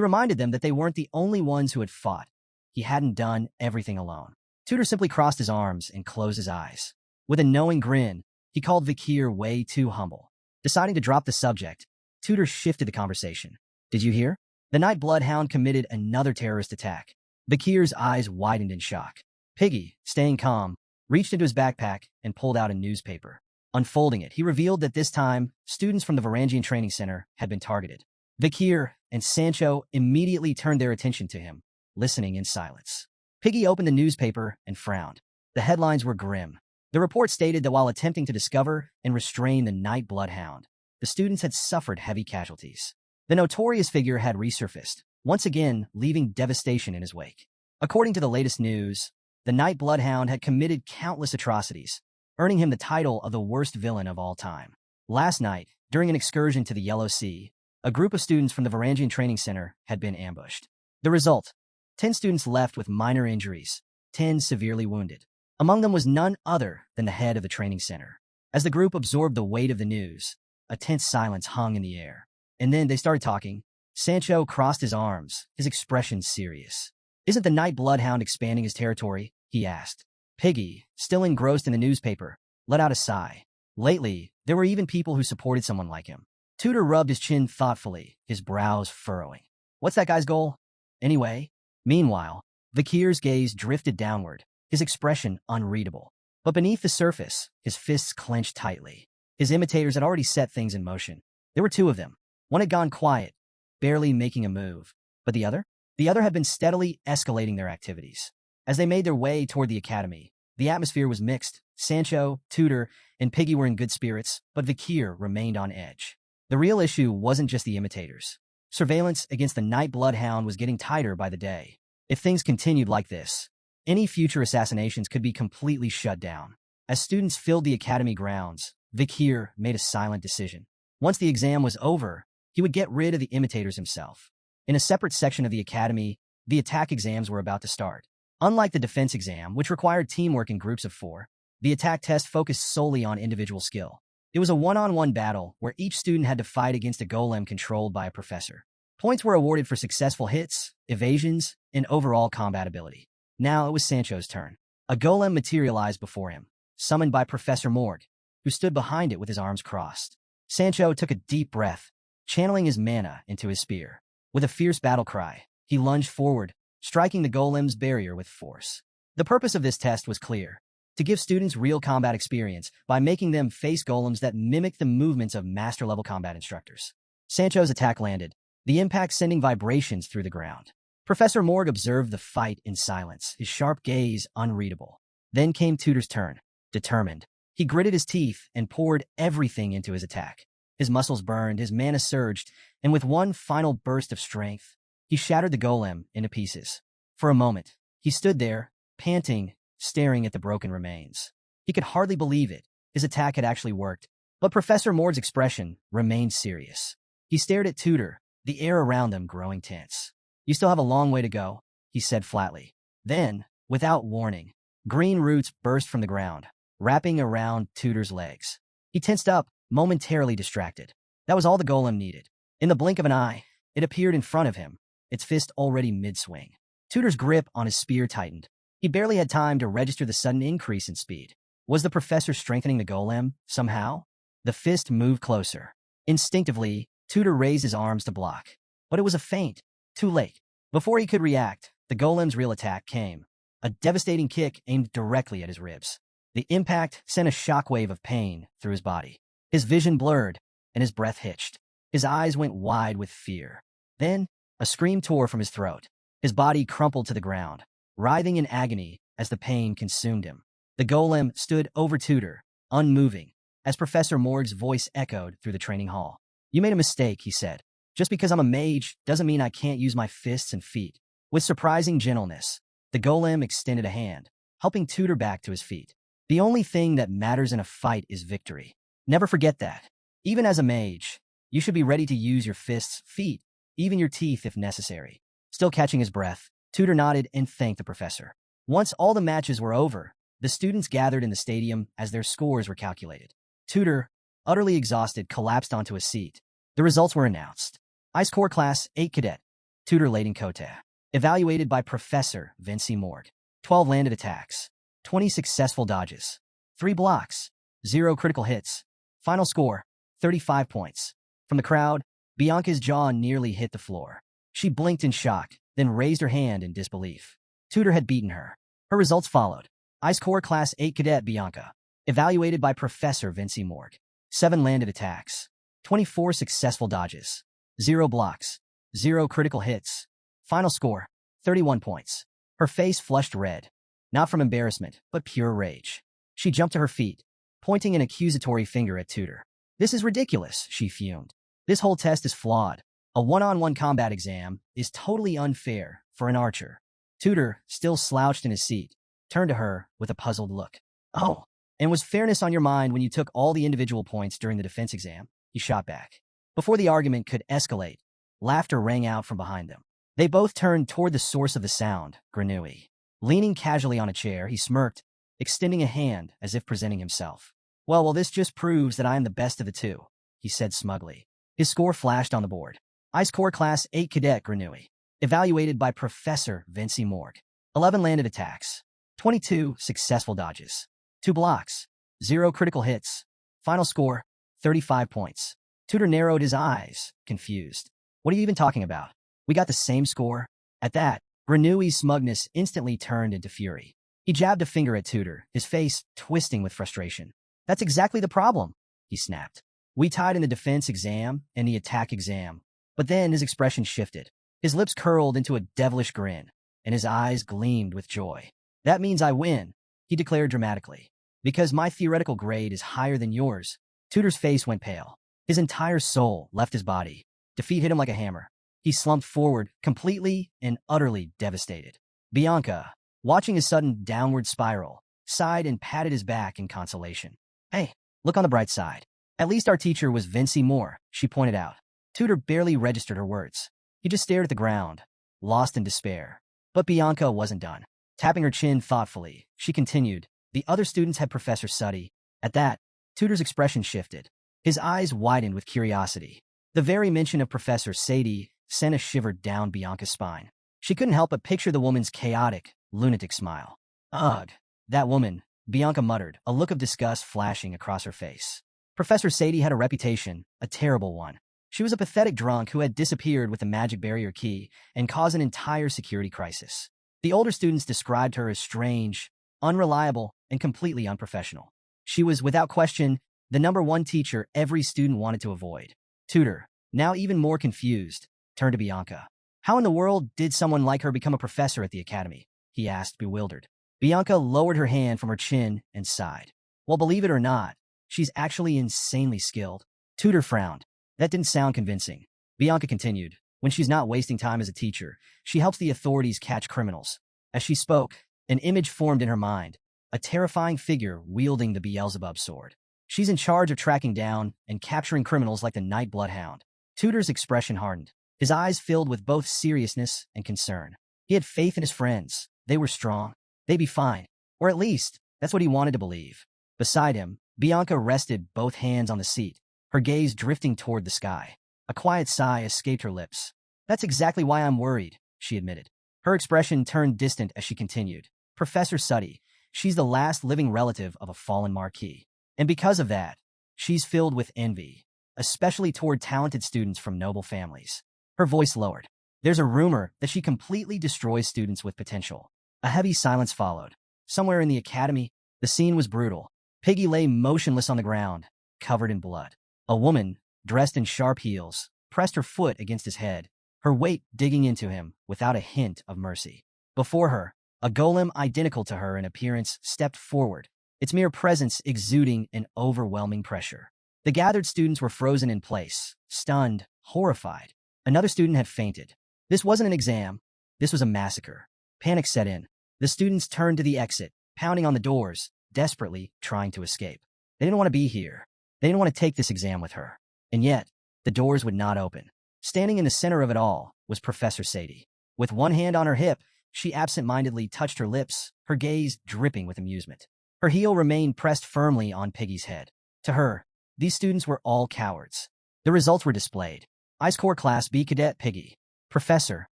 reminded them that they weren't the only ones who had fought. He hadn't done everything alone. Tutor simply crossed his arms and closed his eyes. With a knowing grin, he called Vakir way too humble. Deciding to drop the subject, Tutor shifted the conversation. Did you hear? The night bloodhound committed another terrorist attack. Vakir's eyes widened in shock. Piggy, staying calm, reached into his backpack and pulled out a newspaper. Unfolding it, he revealed that this time, students from the Varangian Training Center had been targeted. Vakir and Sancho immediately turned their attention to him, listening in silence. Piggy opened the newspaper and frowned. The headlines were grim. The report stated that while attempting to discover and restrain the night bloodhound, the students had suffered heavy casualties. The notorious figure had resurfaced, once again leaving devastation in his wake. According to the latest news, the night bloodhound had committed countless atrocities, earning him the title of the worst villain of all time. Last night, during an excursion to the Yellow Sea, a group of students from the Varangian Training Center had been ambushed. The result: 10 students left with minor injuries, 10 severely wounded. Among them was none other than the head of the training center. As the group absorbed the weight of the news, a tense silence hung in the air. And then they started talking. Sancho crossed his arms, his expression serious. Isn't the night bloodhound expanding his territory? He asked. Piggy, still engrossed in the newspaper, let out a sigh. Lately, there were even people who supported someone like him. Tutor rubbed his chin thoughtfully, his brows furrowing. What's that guy's goal? Anyway? Meanwhile, Vakir's gaze drifted downward, his expression unreadable. But beneath the surface, his fists clenched tightly. His imitators had already set things in motion. There were 2 of them. One had gone quiet, barely making a move. But the other? The other had been steadily escalating their activities. As they made their way toward the academy, the atmosphere was mixed. Sancho, Tutor, and Piggy were in good spirits, but Vakir remained on edge. The real issue wasn't just the imitators. Surveillance against the night bloodhound was getting tighter by the day. If things continued like this, any future assassinations could be completely shut down. As students filled the academy grounds, Vakir made a silent decision. Once the exam was over, he would get rid of the imitators himself. In a separate section of the academy, the attack exams were about to start. Unlike the defense exam, which required teamwork in groups of 4, the attack test focused solely on individual skill. It was a one-on-one battle where each student had to fight against a golem controlled by a professor. Points were awarded for successful hits, evasions, and overall combat ability. Now it was Sancho's turn. A golem materialized before him, summoned by Professor Morg, who stood behind it with his arms crossed. Sancho took a deep breath, channeling his mana into his spear. With a fierce battle cry, he lunged forward, striking the golem's barrier with force. The purpose of this test was clear: to give students real combat experience by making them face golems that mimic the movements of master-level combat instructors. Sancho's attack landed, the impact sending vibrations through the ground. Professor Morg observed the fight in silence, his sharp gaze unreadable. Then came Tutor's turn, determined. He gritted his teeth and poured everything into his attack. His muscles burned, his mana surged, and with one final burst of strength, he shattered the golem into pieces. For a moment, he stood there, panting, staring at the broken remains. He could hardly believe it. His attack had actually worked, but Professor Morg's expression remained serious. He stared at Tutor, the air around them growing tense. "You still have a long way to go," he said flatly. Then, without warning, green roots burst from the ground, wrapping around Tutor's legs. He tensed up, momentarily distracted. That was all the golem needed. In the blink of an eye, it appeared in front of him, its fist already mid-swing. Tutor's grip on his spear tightened. He barely had time to register the sudden increase in speed. Was the professor strengthening the golem, somehow? The fist moved closer. Instinctively, Tutor raised his arms to block. But it was a feint. Too late. Before he could react, the golem's real attack came. A devastating kick aimed directly at his ribs. The impact sent a shockwave of pain through his body. His vision blurred, and his breath hitched. His eyes went wide with fear. Then, a scream tore from his throat. His body crumpled to the ground, writhing in agony as the pain consumed him. The golem stood over Tutor, unmoving, as Professor Morg's voice echoed through the training hall. "You made a mistake," he said. "Just because I'm a mage doesn't mean I can't use my fists and feet." With surprising gentleness, the golem extended a hand, helping Tutor back to his feet. "The only thing that matters in a fight is victory. Never forget that. Even as a mage, you should be ready to use your fists, feet, even your teeth if necessary." Still catching his breath, Tutor nodded and thanked the professor. Once all the matches were over, the students gathered in the stadium as their scores were calculated. Tutor, utterly exhausted, collapsed onto a seat. The results were announced. Ice Corps Class 8 Cadet, Tutor Layden Cote. Evaluated by Professor Vinci Morg. 12 landed attacks, 20 successful dodges, 3 blocks, 0 critical hits. Final score, 35 points. From the crowd, Bianca's jaw nearly hit the floor. She blinked in shock, then raised her hand in disbelief. Tutor had beaten her. Her results followed. Ice Corps Class 8 Cadet Bianca. Evaluated by Professor Vinci Morg. 7 landed attacks, 24 successful dodges, 0 blocks, 0 critical hits. Final score, 31 points. Her face flushed red, not from embarrassment, but pure rage. She jumped to her feet, pointing an accusatory finger at Tutor. "This is ridiculous," she fumed. "This whole test is flawed. A one-on-one combat exam is totally unfair for an archer." Tutor, still slouched in his seat, turned to her with a puzzled look. "Oh, and was fairness on your mind when you took all the individual points during the defense exam?" He shot back. Before the argument could escalate, laughter rang out from behind them. They both turned toward the source of the sound, Granui. Leaning casually on a chair, he smirked, extending a hand as if presenting himself. Well, this just proves that I am the best of the two," he said smugly. His score flashed on the board. Ice Corps Class 8 Cadet Granui. Evaluated by Professor Vinci Morg. 11 landed attacks, 22 successful dodges, 2 blocks, 0 critical hits. Final score, 35 points. Tutor narrowed his eyes, confused. "What are you even talking about? We got the same score?" At that, Granui's smugness instantly turned into fury. He jabbed a finger at Tutor, his face twisting with frustration. "That's exactly the problem," he snapped. "We tied in the defense exam and the attack exam." But then his expression shifted. His lips curled into a devilish grin, and his eyes gleamed with joy. "That means I win," he declared dramatically. "Because my theoretical grade is higher than yours." Tutor's face went pale. His entire soul left his body. Defeat hit him like a hammer. He slumped forward, completely and utterly devastated. Bianca, watching his sudden downward spiral, sighed and patted his back in consolation. "Hey, look on the bright side. At least our teacher was Vinci Moore," she pointed out. Tutor barely registered her words. He just stared at the ground, lost in despair. But Bianca wasn't done. Tapping her chin thoughtfully, she continued, "The other students had Professor Suddy." At that, Tutor's expression shifted. His eyes widened with curiosity. The very mention of Professor Sadie sent a shiver down Bianca's spine. She couldn't help but picture the woman's chaotic, lunatic smile. "Ugh," That woman, Bianca muttered, a look of disgust flashing across her face. Professor Sadie had a reputation, a terrible one. She was a pathetic drunk who had disappeared with the magic barrier key and caused an entire security crisis. The older students described her as strange, unreliable, and completely unprofessional. She was, without question, the #1 teacher every student wanted to avoid. Tutor, now even more confused, turned to Bianca. How in the world did someone like her become a professor at the academy? He asked, bewildered. Bianca lowered her hand from her chin and sighed. Well, believe it or not, she's actually insanely skilled. Tutor frowned. That didn't sound convincing. Bianca continued. When she's not wasting time as a teacher, she helps the authorities catch criminals. As she spoke, an image formed in her mind, a terrifying figure wielding the Beelzebub sword. She's in charge of tracking down and capturing criminals like the Night Bloodhound. Tutor's expression hardened. His eyes filled with both seriousness and concern. He had faith in his friends. They were strong. They'd be fine. Or at least, that's what he wanted to believe. Beside him, Bianca rested both hands on the seat, her gaze drifting toward the sky. A quiet sigh escaped her lips. That's exactly why I'm worried, she admitted. Her expression turned distant as she continued. Professor Suddy, she's the last living relative of a fallen marquis. And because of that, she's filled with envy, especially toward talented students from noble families. Her voice lowered. There's a rumor that she completely destroys students with potential. A heavy silence followed. Somewhere in the academy, the scene was brutal. Piggy lay motionless on the ground, covered in blood. A woman, dressed in sharp heels, pressed her foot against his head, her weight digging into him without a hint of mercy. Before her, a golem identical to her in appearance stepped forward, its mere presence exuding an overwhelming pressure. The gathered students were frozen in place, stunned, horrified. Another student had fainted. This wasn't an exam. This was a massacre. Panic set in. The students turned to the exit, pounding on the doors, desperately trying to escape. They didn't want to be here. They didn't want to take this exam with her. And yet, the doors would not open. Standing in the center of it all was Professor Sadie. With one hand on her hip, she absent-mindedly touched her lips, her gaze dripping with amusement. Her heel remained pressed firmly on Piggy's head. To her, these students were all cowards. The results were displayed. Ice Corps Class B Cadet Piggy. Professor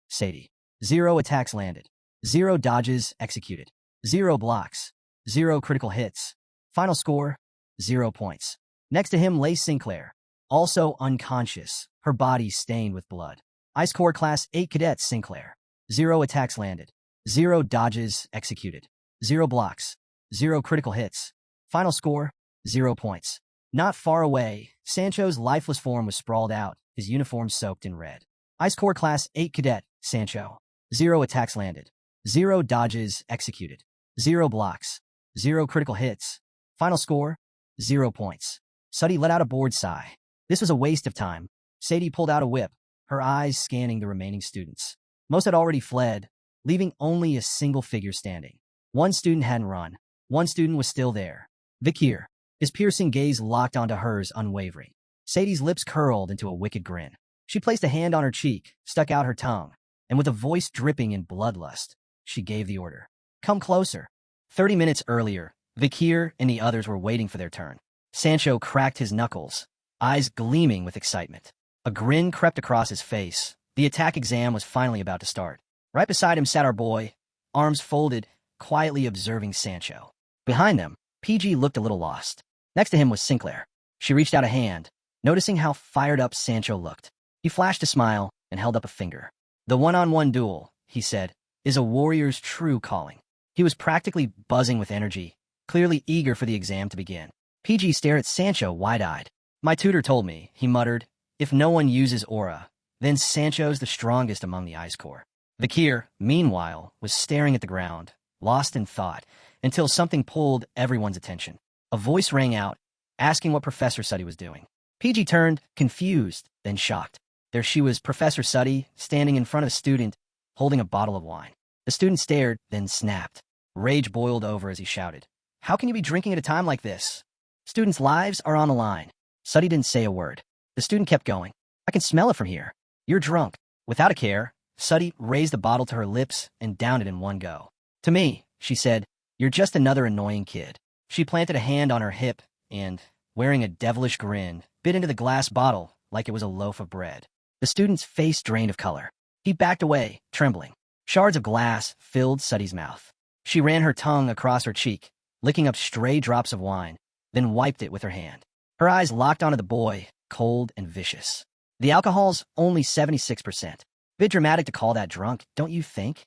Sadie. 0 attacks landed. 0 dodges executed. 0 blocks. 0 critical hits. Final score, 0 points. Next to him lay Sinclair, also unconscious, her body stained with blood. Ice Corps Class 8 Cadet Sinclair. 0 attacks landed. 0 dodges executed. 0 blocks. 0 critical hits. Final score, 0 points. Not far away, Sancho's lifeless form was sprawled out, his uniform soaked in red. Ice Corps Class 8 Cadet Sancho. 0 attacks landed. 0 dodges executed. 0 blocks. 0 critical hits. Final score, 0 points. Suddy let out a bored sigh. This was a waste of time. Sadie pulled out a whip, her eyes scanning the remaining students. Most had already fled, leaving only a single figure standing. One student hadn't run. One student was still there. Vakir, his piercing gaze locked onto hers unwavering. Sadie's lips curled into a wicked grin. She placed a hand on her cheek, stuck out her tongue, and with a voice dripping in bloodlust, she gave the order. Come closer. 30 minutes earlier, Vakir and the others were waiting for their turn. Sancho cracked his knuckles, eyes gleaming with excitement. A grin crept across his face. The attack exam was finally about to start. Right beside him sat our boy, arms folded, quietly observing Sancho. Behind them, PG looked a little lost. Next to him was Sinclair. She reached out a hand, noticing how fired up Sancho looked. He flashed a smile and held up a finger. The one-on-one duel, he said, is a warrior's true calling. He was practically buzzing with energy, clearly eager for the exam to begin. PG stared at Sancho wide-eyed. My tutor told me, he muttered, if no one uses aura, then Sancho's the strongest among the Ice Corps. Vakir, meanwhile, was staring at the ground, lost in thought, until something pulled everyone's attention. A voice rang out, asking what Professor Suddy was doing. PG turned, confused, then shocked. There she was, Professor Suddy, standing in front of a student, holding a bottle of wine. The student stared, then snapped. Rage boiled over as he shouted, how can you be drinking at a time like this? Students' lives are on the line. Suddy didn't say a word. The student kept going. I can smell it from here. You're drunk. Without a care, Suddy raised the bottle to her lips and downed it in one go. To me, she said, you're just another annoying kid. She planted a hand on her hip and, wearing a devilish grin, bit into the glass bottle like it was a loaf of bread. The student's face drained of color. He backed away, trembling. Shards of glass filled Suddy's mouth. She ran her tongue across her cheek, licking up stray drops of wine, then wiped it with her hand. Her eyes locked onto the boy, cold and vicious. The alcohol's only 76%. Bit dramatic to call that drunk, don't you think?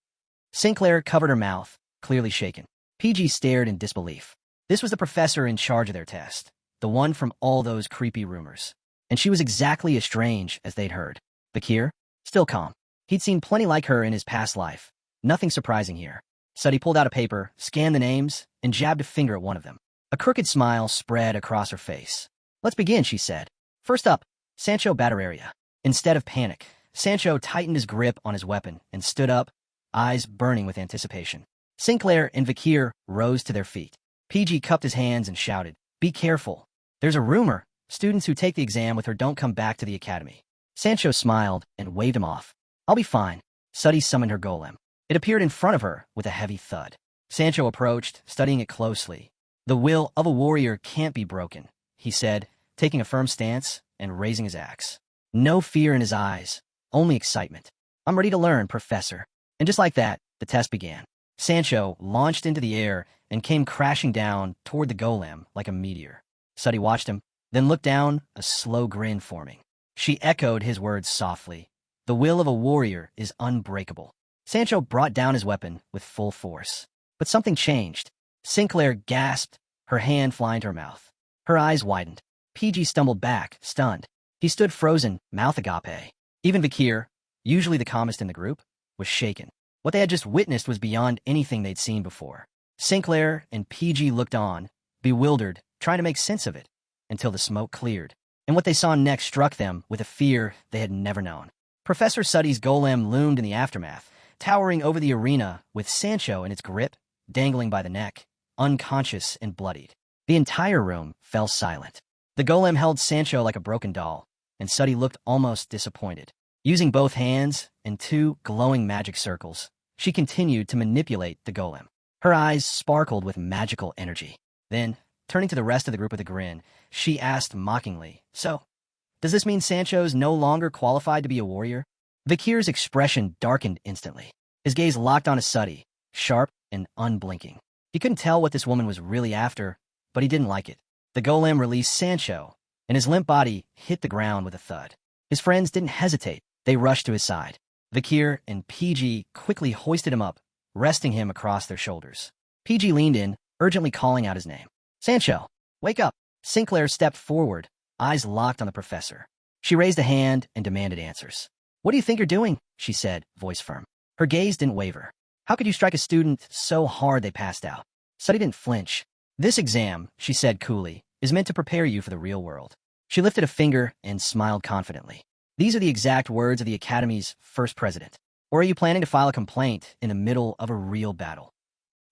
Sinclair covered her mouth, clearly shaken. PG stared in disbelief. This was the professor in charge of their test, the one from all those creepy rumors. And she was exactly as strange as they'd heard. Vakir, still calm. He'd seen plenty like her in his past life. Nothing surprising here. Suddy pulled out a paper, scanned the names, and jabbed a finger at one of them. A crooked smile spread across her face. Let's begin, she said. First up, Sancho Batteraria. Instead of panic, Sancho tightened his grip on his weapon and stood up, eyes burning with anticipation. Sinclair and Vakir rose to their feet. PG cupped his hands and shouted, "Be careful. There's a rumor. Students who take the exam with her don't come back to the academy." Sancho smiled and waved him off. "I'll be fine." Suddy summoned her golem. It appeared in front of her with a heavy thud. Sancho approached, studying it closely. "The will of a warrior can't be broken," he said, taking a firm stance and raising his axe. No fear in his eyes, only excitement. "I'm ready to learn, Professor." And just like that, the test began. Sancho launched into the air and came crashing down toward the golem like a meteor. Suddy watched him, then looked down, a slow grin forming. She echoed his words softly. "The will of a warrior is unbreakable." Sancho brought down his weapon with full force. But something changed. Sinclair gasped, her hand flying to her mouth. Her eyes widened. PG stumbled back, stunned. He stood frozen, mouth agape. Even Vakir, usually the calmest in the group, was shaken. What they had just witnessed was beyond anything they'd seen before. Sinclair and PG looked on, bewildered, trying to make sense of it, until the smoke cleared. And what they saw next struck them with a fear they had never known. Professor Suddy's golem loomed in the aftermath, towering over the arena with Sancho in its grip, dangling by the neck, unconscious and bloodied. The entire room fell silent. The golem held Sancho like a broken doll, and Suddy looked almost disappointed. Using both hands and 2 glowing magic circles, she continued to manipulate the golem. Her eyes sparkled with magical energy. Then, turning to the rest of the group with a grin, she asked mockingly, "So, does this mean Sancho's no longer qualified to be a warrior?" Vakir's expression darkened instantly. His gaze locked onto Suddy, sharp and unblinking. He couldn't tell what this woman was really after, but he didn't like it. The golem released Sancho, and his limp body hit the ground with a thud. His friends didn't hesitate. They rushed to his side. Vakir and PG quickly hoisted him up, resting him across their shoulders. PG leaned in, urgently calling out his name. "Sancho, wake up!" Sinclair stepped forward, eyes locked on the professor. She raised a hand and demanded answers. "What do you think you're doing?" she said, voice firm. Her gaze didn't waver. "How could you strike a student so hard they passed out?" Suddy didn't flinch. "This exam," she said coolly, "is meant to prepare you for the real world." She lifted a finger and smiled confidently. "These are the exact words of the Academy's first president. Or are you planning to file a complaint in the middle of a real battle?"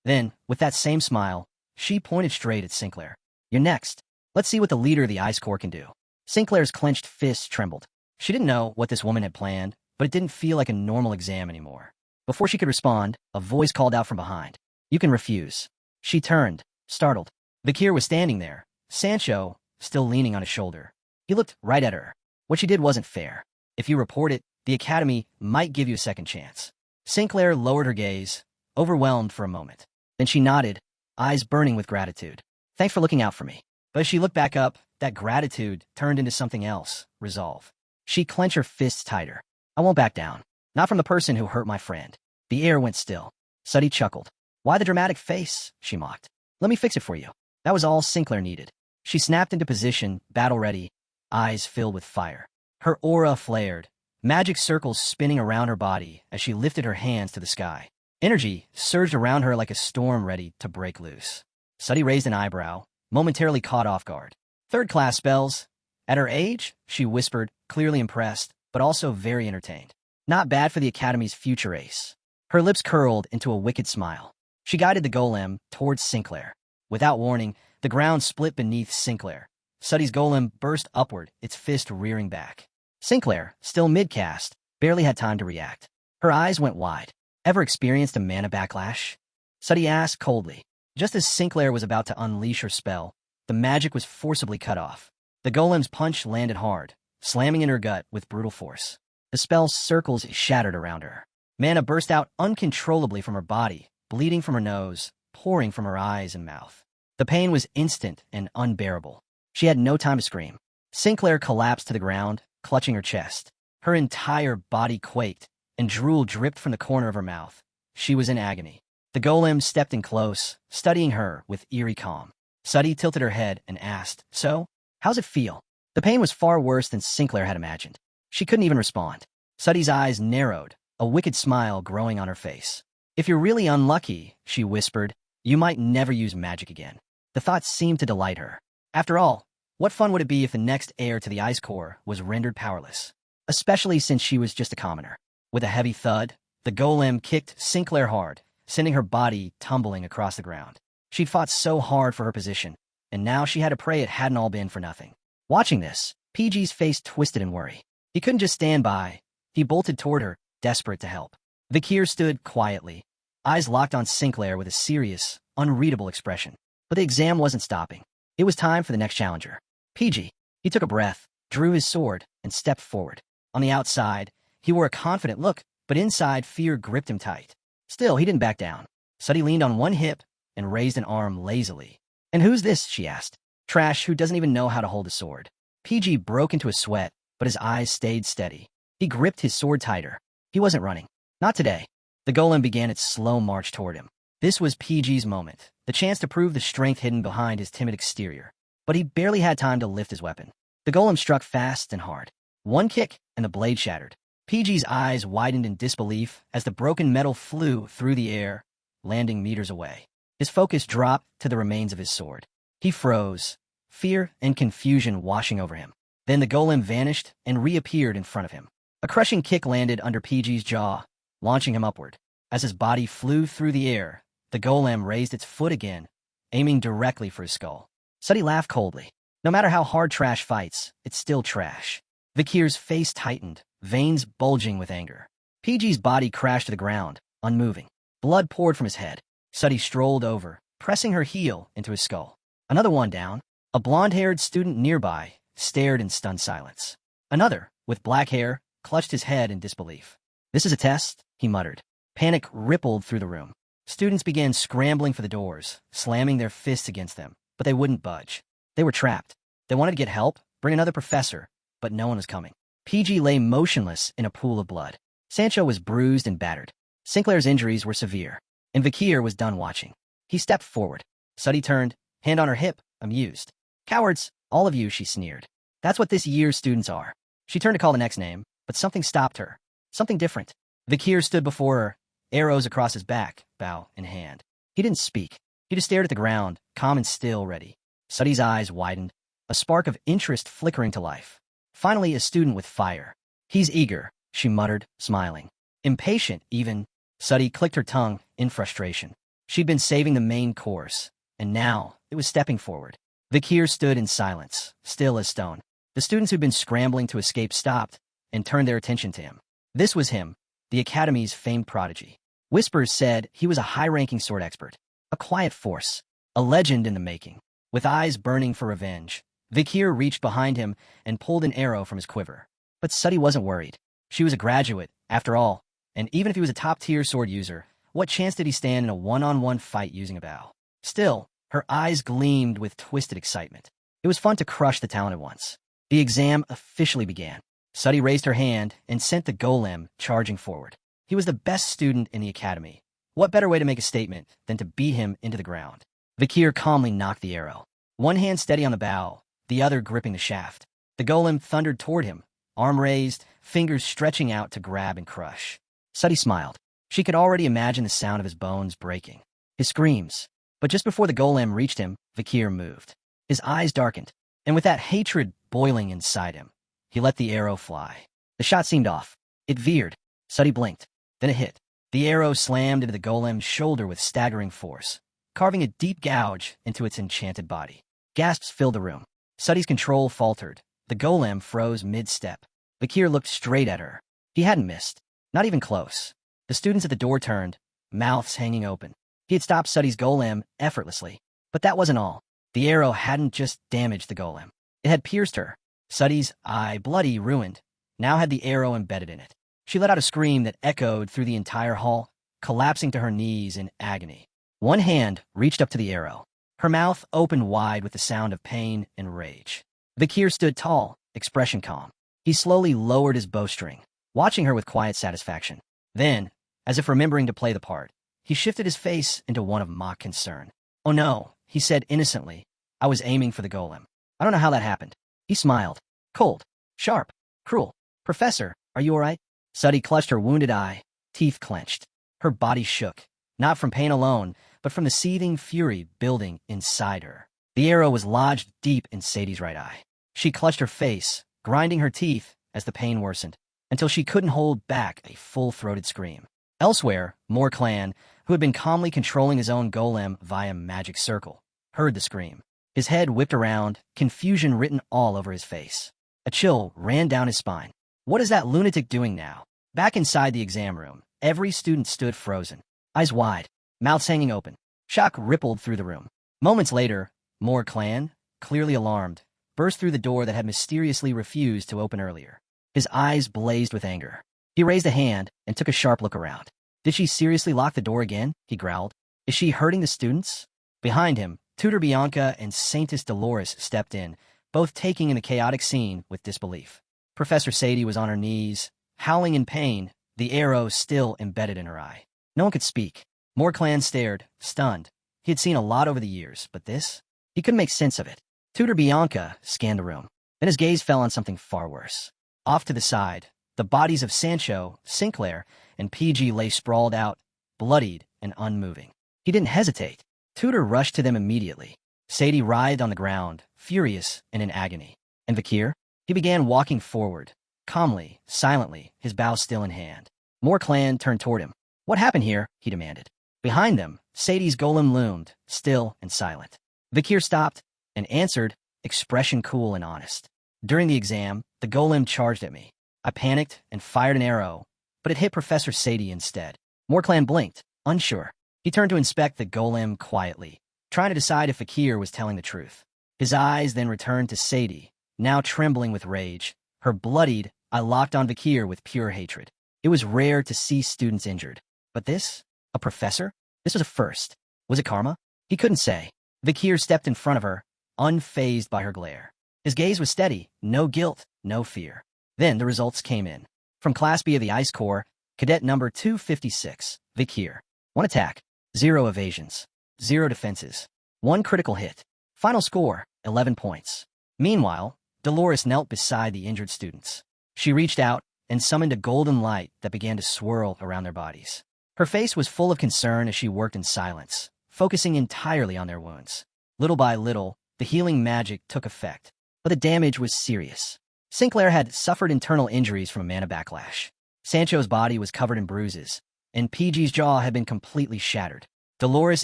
Then, with that same smile, she pointed straight at Sinclair. "You're next. Let's see what the leader of the Ice Corps can do." Sinclair's clenched fists trembled. She didn't know what this woman had planned, but it didn't feel like a normal exam anymore. Before she could respond, a voice called out from behind. "You can refuse." She turned, startled. Vakir was standing there, Sancho still leaning on his shoulder. He looked right at her. What she did wasn't fair. If you report it, the Academy might give you a second chance. Sinclair lowered her gaze, overwhelmed for a moment. Then she nodded, eyes burning with gratitude. "Thanks for looking out for me." But as she looked back up, that gratitude turned into something else, resolve. She clenched her fists tighter. "I won't back down. Not from the person who hurt my friend." The air went still. Suddy chuckled. "Why the dramatic face?" she mocked. "Let me fix it for you." That was all Sinclair needed. She snapped into position, battle-ready, eyes filled with fire. Her aura flared, magic circles spinning around her body as she lifted her hands to the sky. Energy surged around her like a storm ready to break loose. Suddy raised an eyebrow, momentarily caught off guard. "Third-class spells. At her age," she whispered, clearly impressed, but also very entertained. "Not bad for the Academy's future ace." Her lips curled into a wicked smile. She guided the golem towards Sinclair. Without warning, the ground split beneath Sinclair. Suddy's golem burst upward, its fist rearing back. Sinclair, still mid-cast, barely had time to react. Her eyes went wide. "Ever experienced a mana backlash?" Suddy asked coldly. Just as Sinclair was about to unleash her spell, the magic was forcibly cut off. The golem's punch landed hard, slamming in her gut with brutal force. The spell's circles shattered around her. Mana burst out uncontrollably from her body, bleeding from her nose, pouring from her eyes and mouth. The pain was instant and unbearable. She had no time to scream. Sinclair collapsed to the ground, clutching her chest. Her entire body quaked, and drool dripped from the corner of her mouth. She was in agony. The golem stepped in close, studying her with eerie calm. Suddy tilted her head and asked, "So, how's it feel?" The pain was far worse than Sinclair had imagined. She couldn't even respond. Suddy's eyes narrowed, a wicked smile growing on her face. "If you're really unlucky," she whispered, "you might never use magic again." The thought seemed to delight her. After all, what fun would it be if the next heir to the Ice Core was rendered powerless? Especially since she was just a commoner. With a heavy thud, the golem kicked Sinclair hard, sending her body tumbling across the ground. She'd fought so hard for her position, and now she had to pray it hadn't all been for nothing. Watching this, PG's face twisted in worry. He couldn't just stand by. He bolted toward her, desperate to help. Vakir stood quietly, eyes locked on Sinclair with a serious, unreadable expression. But the exam wasn't stopping. It was time for the next challenger. PG. He took a breath, drew his sword, and stepped forward. On the outside, he wore a confident look, but inside fear gripped him tight. Still, he didn't back down. Suddy leaned on one hip and raised an arm lazily. "And who's this?" she asked. "Trash who doesn't even know how to hold a sword." PG broke into a sweat, but his eyes stayed steady. He gripped his sword tighter. He wasn't running. Not today. The golem began its slow march toward him. This was PG's moment, the chance to prove the strength hidden behind his timid exterior. But he barely had time to lift his weapon. The golem struck fast and hard. One kick, and the blade shattered. PG's eyes widened in disbelief as the broken metal flew through the air, landing meters away. His focus dropped to the remains of his sword. He froze, fear and confusion washing over him. Then the golem vanished and reappeared in front of him. A crushing kick landed under PG's jaw, launching him upward. As his body flew through the air, the golem raised its foot again, aiming directly for his skull. Suddy laughed coldly. No matter how hard trash fights, it's still trash. Vakir's face tightened, veins bulging with anger. PG's body crashed to the ground, unmoving. Blood poured from his head. Suddy strolled over, pressing her heel into his skull. Another one down. A blonde-haired student nearby stared in stunned silence. Another, with black hair, clutched his head in disbelief. "This is a test," he muttered. Panic rippled through the room. Students began scrambling for the doors, slamming their fists against them, but they wouldn't budge. They were trapped. They wanted to get help, bring another professor, but no one was coming. PG lay motionless in a pool of blood. Sancho was bruised and battered. Sinclair's injuries were severe, and Vakir was done watching. He stepped forward. Suddy turned, hand on her hip, amused. "Cowards, all of you," she sneered. "That's what this year's students are." She turned to call the next name, but something stopped her. Something different. Vakir stood before her, arrows across his back, bow in hand. He didn't speak. He just stared at the ground, calm and still, ready. Suddy's eyes widened, a spark of interest flickering to life. Finally, a student with fire. "He's eager," she muttered, smiling. "Impatient, even." Suddy clicked her tongue in frustration. She'd been saving the main course, and now it was stepping forward. Vakir stood in silence, still as stone. The students who'd been scrambling to escape stopped and turned their attention to him. This was him, the Academy's famed prodigy. Whispers said he was a high-ranking sword expert, a quiet force, a legend in the making. With eyes burning for revenge, Vakir reached behind him and pulled an arrow from his quiver. But Suddy wasn't worried. She was a graduate, after all, and even if he was a top-tier sword user, what chance did he stand in a one-on-one fight using a bow? Still, her eyes gleamed with twisted excitement. It was fun to crush the talented ones. The exam officially began. Suddy raised her hand and sent the golem charging forward. He was the best student in the academy. What better way to make a statement than to beat him into the ground? Vakir calmly knocked the arrow, one hand steady on the bow, the other gripping the shaft. The golem thundered toward him, arm raised, fingers stretching out to grab and crush. Suddy smiled. She could already imagine the sound of his bones breaking, his screams. But just before the golem reached him, Vakir moved. His eyes darkened, and with that hatred boiling inside him, he let the arrow fly. The shot seemed off. It veered. Suddy blinked. Then it hit. The arrow slammed into the golem's shoulder with staggering force, carving a deep gouge into its enchanted body. Gasps filled the room. Suddy's control faltered. The golem froze mid-step. Vakir looked straight at her. He hadn't missed. Not even close. The students at the door turned, mouths hanging open. He had stopped Suddy's golem effortlessly. But that wasn't all. The arrow hadn't just damaged the golem. It had pierced her. Suddy's eye, bloody, ruined, now had the arrow embedded in it. She let out a scream that echoed through the entire hall. collapsing to her knees in agony. One hand reached up to the arrow. Her mouth opened wide with the sound of pain and rage. Vakir stood tall, expression calm. He slowly lowered his bowstring, watching her with quiet satisfaction. Then, as if remembering to play the part, he shifted his face into one of mock concern. "Oh no," he said innocently. "I was aiming for the golem. I don't know how that happened." He smiled. Cold, sharp, cruel. "Professor, are you all right?" Suddy clutched her wounded eye, teeth clenched. Her body shook, not from pain alone, but from the seething fury building inside her. The arrow was lodged deep in Sadie's right eye. She clutched her face, grinding her teeth as the pain worsened, until she couldn't hold back a full-throated scream. Elsewhere, Morgs, who had been calmly controlling his own golem via magic circle, heard the scream. His head whipped around, confusion written all over his face. A chill ran down his spine. What is that lunatic doing now? Back inside the exam room, every student stood frozen, eyes wide, mouths hanging open. Shock rippled through the room. Moments later, Morgs, clearly alarmed, burst through the door that had mysteriously refused to open earlier. His eyes blazed with anger. He raised a hand and took a sharp look around. "Did she seriously lock the door again?" he growled. "Is she hurting the students?" Behind him, Tutor Bianca and Saintess Dolores stepped in, both taking in the chaotic scene with disbelief. Professor Sadie was on her knees, howling in pain, the arrow still embedded in her eye. No one could speak. Morgs stared, stunned. He had seen a lot over the years, but this? He couldn't make sense of it. Tutor Bianca scanned the room. Then his gaze fell on something far worse. Off to the side, the bodies of Sancho, Sinclair, and PG lay sprawled out, bloodied and unmoving. He didn't hesitate. Tutor rushed to them immediately. Sadie writhed on the ground, furious and in agony. And Vakir? He began walking forward, calmly, silently, his bow still in hand. Morgs turned toward him. "What happened here?" he demanded. Behind them, Sadie's golem loomed, still and silent. Vakir stopped and answered, expression cool and honest. "During the exam, the golem charged at me. I panicked and fired an arrow, but it hit Professor Sadie instead." Morgs blinked, unsure. He turned to inspect the golem quietly, trying to decide if Vakir was telling the truth. His eyes then returned to Sadie, now trembling with rage. Her bloodied eye locked on Vakir with pure hatred. It was rare to see students injured. But this? A professor? This was a first. Was it karma? He couldn't say. Vakir stepped in front of her, unfazed by her glare. His gaze was steady, no guilt, no fear. Then the results came in. From Class B of the Ice Corps, Cadet number 256, Vakir. 1 attack, 0 evasions, 0 defenses, 1 critical hit. Final score, 11 points. Meanwhile, Dolores knelt beside the injured students. She reached out and summoned a golden light that began to swirl around their bodies. Her face was full of concern as she worked in silence, focusing entirely on their wounds. Little by little, the healing magic took effect, but the damage was serious. Sinclair had suffered internal injuries from a mana backlash. Sancho's body was covered in bruises, and PG's jaw had been completely shattered. Dolores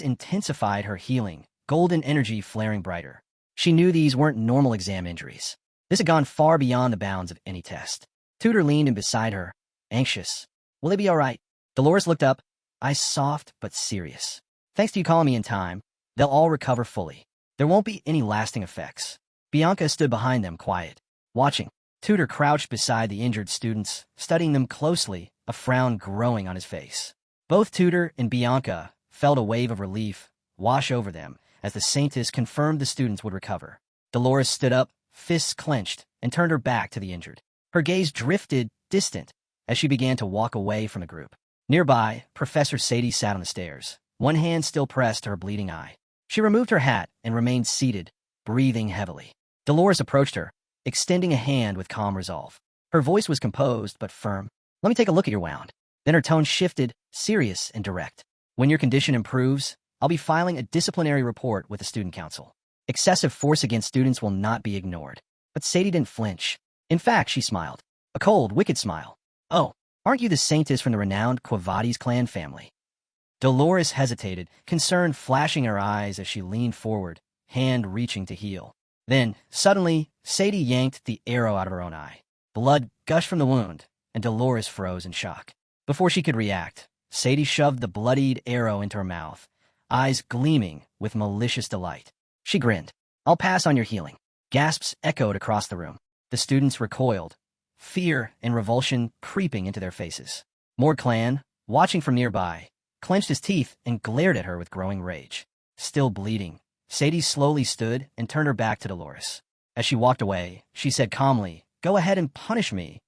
intensified her healing, golden energy flaring brighter. She knew these weren't normal exam injuries. This had gone far beyond the bounds of any test. Tutor leaned in beside her, anxious. "Will they be all right?" Dolores looked up, eyes soft but serious. "Thanks to you calling me in time, they'll all recover fully. There won't be any lasting effects." Bianca stood behind them, quiet, watching. Tutor crouched beside the injured students, studying them closely, a frown growing on his face. Both Tutor and Bianca felt a wave of relief wash over them as the Saintess confirmed the students would recover. Dolores stood up, fists clenched, and turned her back to the injured. Her gaze drifted distant as she began to walk away from the group. Nearby, Professor Sadie sat on the stairs, one hand still pressed to her bleeding eye. She removed her hat and remained seated, breathing heavily. Dolores approached her, extending a hand with calm resolve. Her voice was composed but firm. "Let me take a look at your wound." Then her tone shifted, serious and direct. "When your condition improves, I'll be filing a disciplinary report with the student council. Excessive force against students will not be ignored." But Sadie didn't flinch. In fact, she smiled. A cold, wicked smile. "Oh, aren't you the Saintess from the renowned Quavades clan family?" Dolores hesitated, concern flashing in her eyes as she leaned forward, hand reaching to heal. Then, suddenly, Sadie yanked the arrow out of her own eye. Blood gushed from the wound, and Dolores froze in shock. Before she could react, Sadie shoved the bloodied arrow into her mouth, eyes gleaming with malicious delight. She grinned. "I'll pass on your healing." Gasps echoed across the room. The students recoiled, fear and revulsion creeping into their faces. Morgs, watching from nearby, clenched his teeth, and glared at her with growing rage. Still bleeding, Sadie slowly stood and turned her back to Dolores. As she walked away, she said calmly, "Go ahead and punish me,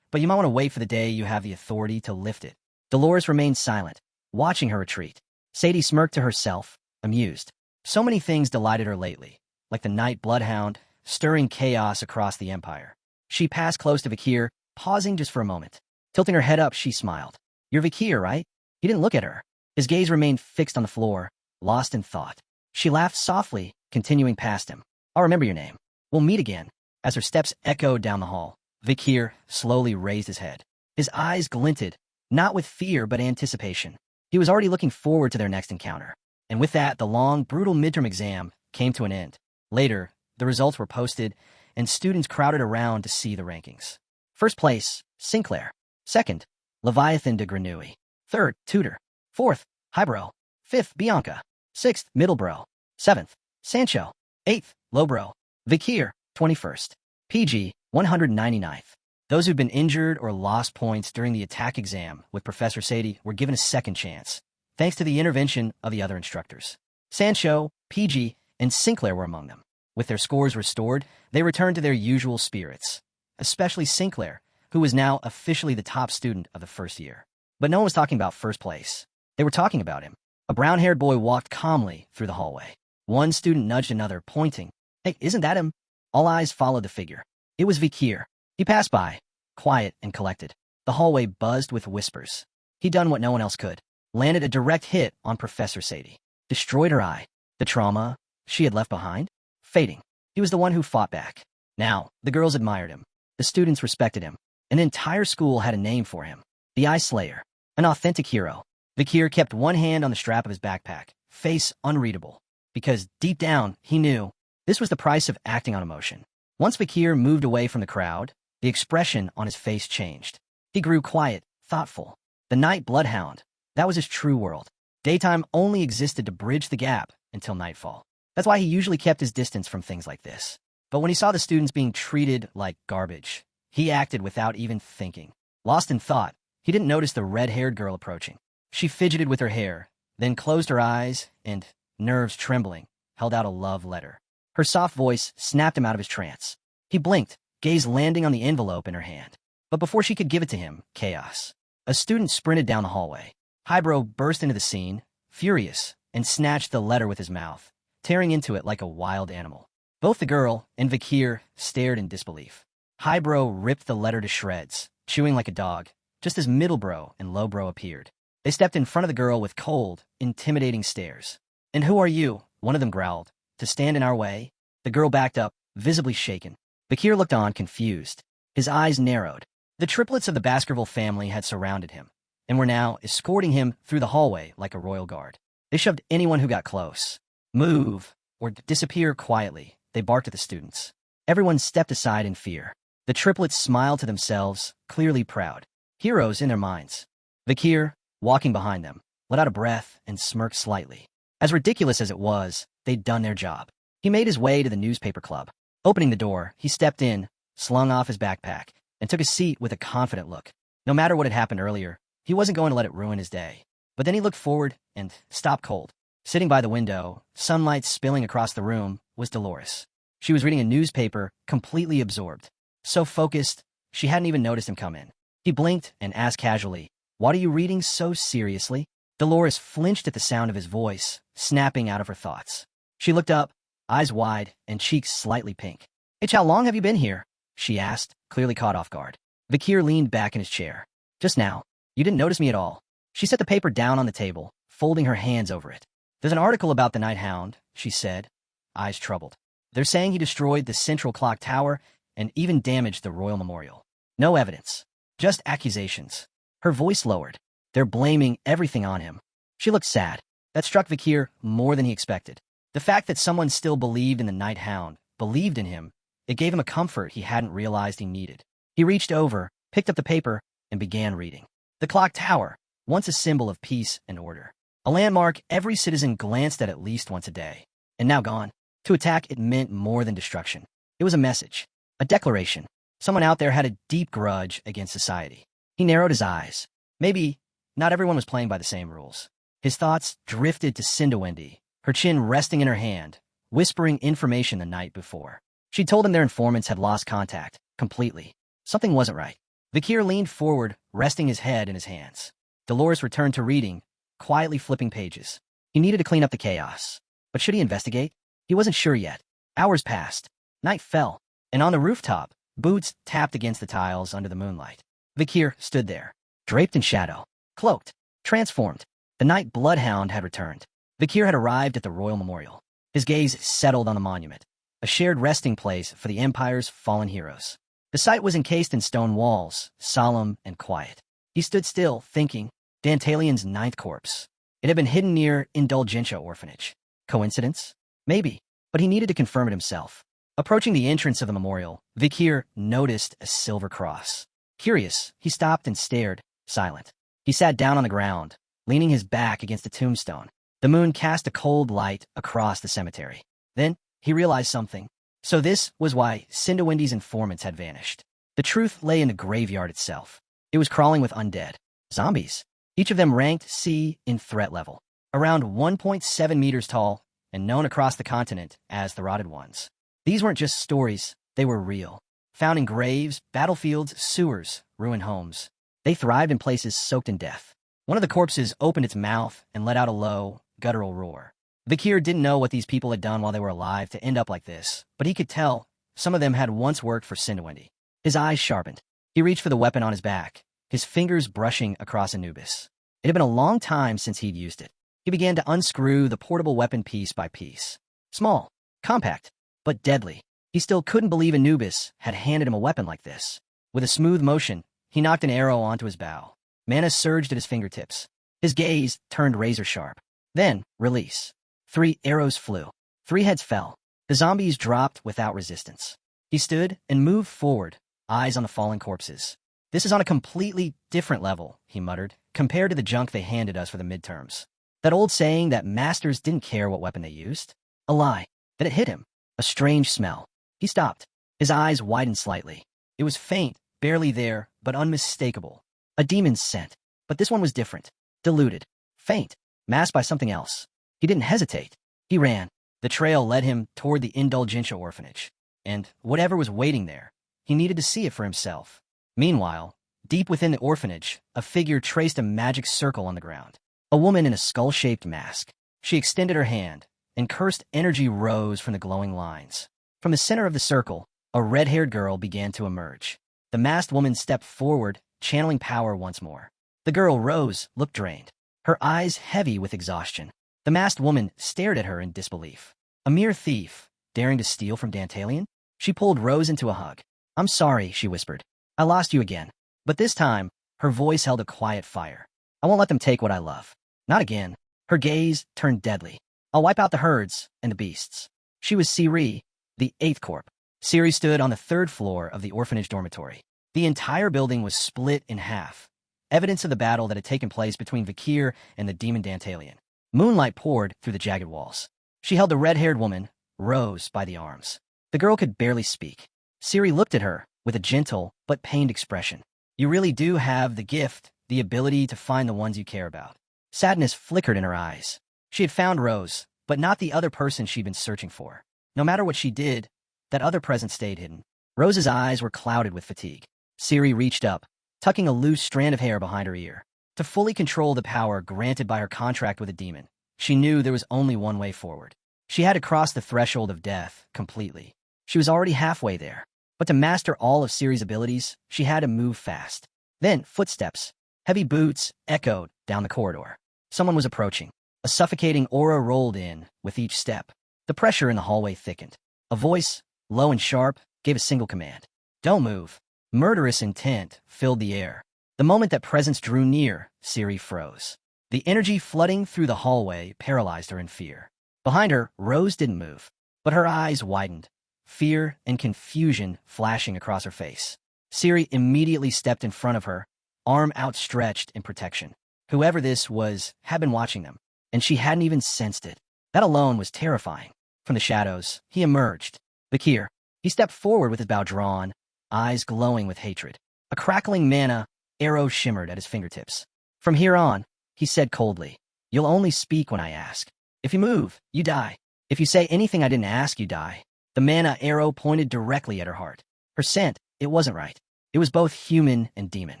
but you might want to wait for the day you have the authority to lift it." Dolores remained silent, watching her retreat. Sadie smirked to herself, amused. So many things delighted her lately, like the night bloodhound, stirring chaos across the empire. She passed close to Vakir, pausing just for a moment. Tilting her head up, she smiled. "You're Vakir, right?" He didn't look at her. His gaze remained fixed on the floor, lost in thought. She laughed softly, continuing past him. "I'll remember your name. We'll meet again." As her steps echoed down the hall, Vakir slowly raised his head. His eyes glinted, not with fear but anticipation. He was already looking forward to their next encounter. And with that, the long, brutal midterm exam came to an end. Later, the results were posted, and students crowded around to see the rankings. First place, Sinclair. Second, Leviathan de Grenouille. Third, Tudor. Fourth, Highbrow. Fifth, Bianca. Sixth, Middlebrow. Seventh, Sancho. Eighth, Lowbrow. Vakir, 21st. PG, 199th. Those who'd been injured or lost points during the attack exam with Professor Sadie were given a second chance, thanks to the intervention of the other instructors. Sancho, PG, and Sinclair were among them. With their scores restored, they returned to their usual spirits, especially Sinclair, who was now officially the top student of the first year. But no one was talking about first place. They were talking about him. A brown-haired boy walked calmly through the hallway. One student nudged another, pointing. "Hey, isn't that him?" All eyes followed the figure. It was Vakir. He passed by, quiet and collected. The hallway buzzed with whispers. He'd done what no one else could. Landed a direct hit on Professor Sadie. Destroyed her eye. The trauma she had left behind? Fading. He was the one who fought back. Now, the girls admired him. The students respected him. An entire school had a name for him. The Eye Slayer. An authentic hero. Vakir kept one hand on the strap of his backpack, face unreadable. Because deep down, he knew this was the price of acting on emotion. Once Vakir moved away from the crowd, the expression on his face changed. He grew quiet, thoughtful. The night bloodhound, that was his true world. Daytime only existed to bridge the gap until nightfall. That's why he usually kept his distance from things like this. But when he saw the students being treated like garbage, he acted without even thinking. Lost in thought, he didn't notice the red-haired girl approaching. She fidgeted with her hair, then closed her eyes and, nerves trembling, held out a love letter. Her soft voice snapped him out of his trance. He blinked, gaze landing on the envelope in her hand. But before she could give it to him, chaos. A student sprinted down the hallway. Highbrow burst into the scene, furious, and snatched the letter with his mouth, tearing into it like a wild animal. Both the girl and Vakir stared in disbelief. Highbrow ripped the letter to shreds, chewing like a dog, just as Middlebrow and Lowbrow appeared. They stepped in front of the girl with cold, intimidating stares. "And who are you?" one of them growled. "To stand in our way?" The girl backed up, visibly shaken. Vakir looked on, confused. His eyes narrowed. The triplets of the Baskerville family had surrounded him, and were now escorting him through the hallway like a royal guard. They shoved anyone who got close. "Move, or disappear quietly," they barked at the students. Everyone stepped aside in fear. The triplets smiled to themselves, clearly proud. Heroes in their minds. Vakir, walking behind them, let out a breath and smirked slightly. As ridiculous as it was, they'd done their job. He made his way to the newspaper club. Opening the door, he stepped in, slung off his backpack, and took a seat with a confident look. No matter what had happened earlier, he wasn't going to let it ruin his day. But then he looked forward and stopped cold. Sitting by the window, sunlight spilling across the room, was Dolores. She was reading a newspaper, completely absorbed. So focused, she hadn't even noticed him come in. He blinked and asked casually, "What are you reading so seriously?" Dolores flinched at the sound of his voice, snapping out of her thoughts. She looked up, eyes wide and cheeks slightly pink. "H, how long have you been here?" she asked, clearly caught off guard. Vakir leaned back in his chair. "Just now. You didn't notice me at all." She set the paper down on the table, folding her hands over it. "There's an article about the Night Hound," she said, eyes troubled. "They're saying he destroyed the central clock tower and even damaged the royal memorial. No evidence. Just accusations." Her voice lowered. "They're blaming everything on him." She looked sad. That struck Vakir more than he expected. The fact that someone still believed in the Night Hound, believed in him, it gave him a comfort he hadn't realized he needed. He reached over, picked up the paper, and began reading. The clock tower, once a symbol of peace and order. A landmark every citizen glanced at least once a day. And now gone. To attack it meant more than destruction. It was a message. A declaration. Someone out there had a deep grudge against society. He narrowed his eyes. Maybe not everyone was playing by the same rules. His thoughts drifted to Cinderwendy, her chin resting in her hand, whispering information the night before. She told him their informants had lost contact, completely. Something wasn't right. Vakir leaned forward, resting his head in his hands. Dolores returned to reading, quietly flipping pages. He needed to clean up the chaos. But should he investigate? He wasn't sure yet. Hours passed. Night fell, and on the rooftop, boots tapped against the tiles under the moonlight. Vakir stood there, draped in shadow, cloaked, transformed. The night bloodhound had returned. Vakir had arrived at the royal memorial. His gaze settled on the monument, a shared resting place for the Empire's fallen heroes. The site was encased in stone walls, solemn and quiet. He stood still, thinking. Dantalion's ninth corpse. It had been hidden near Indulgentia Orphanage. Coincidence? Maybe, but he needed to confirm it himself. Approaching the entrance of the memorial, Vakir noticed a silver cross. Curious, he stopped and stared, silent. He sat down on the ground, leaning his back against a tombstone. The moon cast a cold light across the cemetery. Then, he realized something. So this was why Cinderwendy's informants had vanished. The truth lay in the graveyard itself. It was crawling with undead. Zombies. Each of them ranked C in threat level. Around 1.7 meters tall, and known across the continent as the Rotted Ones. These weren't just stories, they were real. Found in graves, battlefields, sewers, ruined homes. They thrived in places soaked in death. One of the corpses opened its mouth and let out a low, guttural roar. Vakir didn't know what these people had done while they were alive to end up like this, but he could tell some of them had once worked for Cinderwendy. His eyes sharpened. He reached for the weapon on his back, his fingers brushing across Anubis. It had been a long time since he'd used it. He began to unscrew the portable weapon piece by piece. Small, compact, but deadly. He still couldn't believe Anubis had handed him a weapon like this. With a smooth motion, he knocked an arrow onto his bow. Mana surged at his fingertips. His gaze turned razor-sharp. Then, release. 3 arrows flew. 3 heads fell. The zombies dropped without resistance. He stood and moved forward, eyes on the fallen corpses. This is on a completely different level, he muttered, compared to the junk they handed us for the midterms. That old saying that masters didn't care what weapon they used? A lie. Then it hit him. A strange smell. He stopped. His eyes widened slightly. It was faint, barely there, but unmistakable. A demon's scent. But this one was different. Diluted. Faint. Masked by something else. He didn't hesitate. He ran. The trail led him toward the Indulgentia Orphanage. And whatever was waiting there, he needed to see it for himself. Meanwhile, deep within the orphanage, a figure traced a magic circle on the ground. A woman in a skull-shaped mask. She extended her hand, and cursed energy rose from the glowing lines. From the center of the circle, a red-haired girl began to emerge. The masked woman stepped forward, channeling power once more. The girl rose, looked drained, her eyes heavy with exhaustion. The masked woman stared at her in disbelief. A mere thief, daring to steal from Dantalion? She pulled Rose into a hug. "I'm sorry," she whispered. "I lost you again." But this time, her voice held a quiet fire. "I won't let them take what I love. Not again." Her gaze turned deadly. "I'll wipe out the herds and the beasts." She was Siri, the 8th Corp. Siri stood on the 3rd floor of the orphanage dormitory. The entire building was split in half, evidence of the battle that had taken place between Vakir and the demon Dantalion. Moonlight poured through the jagged walls. She held the red-haired woman, Rose, by the arms. The girl could barely speak. Siri looked at her with a gentle but pained expression. "You really do have the gift, the ability to find the ones you care about." Sadness flickered in her eyes. She had found Rose, but not the other person she'd been searching for. No matter what she did, that other presence stayed hidden. Rose's eyes were clouded with fatigue. Siri reached up, tucking a loose strand of hair behind her ear. To fully control the power granted by her contract with a demon, she knew there was only one way forward. She had to cross the threshold of death completely. She was already halfway there. But to master all of Siri's abilities, she had to move fast. Then, footsteps, heavy boots, echoed down the corridor. Someone was approaching. A suffocating aura rolled in with each step. The pressure in the hallway thickened. A voice, low and sharp, gave a single command. "Don't move." Murderous intent filled the air. The moment that presence drew near, Siri froze. The energy flooding through the hallway paralyzed her in fear. Behind her, Rose didn't move, but her eyes widened, fear and confusion flashing across her face. Siri immediately stepped in front of her, arm outstretched in protection. Whoever this was had been watching them, and she hadn't even sensed it. That alone was terrifying. From the shadows, he emerged. Vakir. He stepped forward with his bow drawn, eyes glowing with hatred. A crackling mana arrow shimmered at his fingertips. "From here on," he said coldly, You'll only speak when I ask. If you move, you die. If you say anything I didn't ask, you die. The mana arrow pointed directly at her heart. Her scent, it wasn't right. It was both human and demon.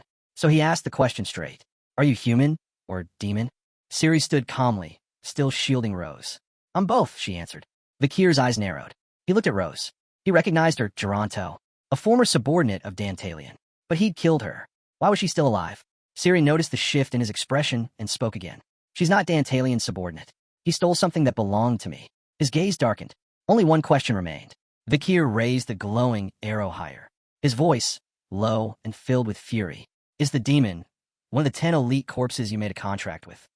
So he asked the question straight. Are you human or demon? Ciri stood calmly, still shielding Rose. I'm both, she answered. Vakir's eyes narrowed. He looked at Rose. He recognized her, Geronto, a former subordinate of Dantalion. But he'd killed her. Why was she still alive? Ciri noticed the shift in his expression and spoke again. She's not Dantalion's subordinate. He stole something that belonged to me. His gaze darkened. Only one question remained. Vakir raised the glowing arrow higher. His voice, low and filled with fury. Is the demon one of the 10 elite corpses you made a contract with?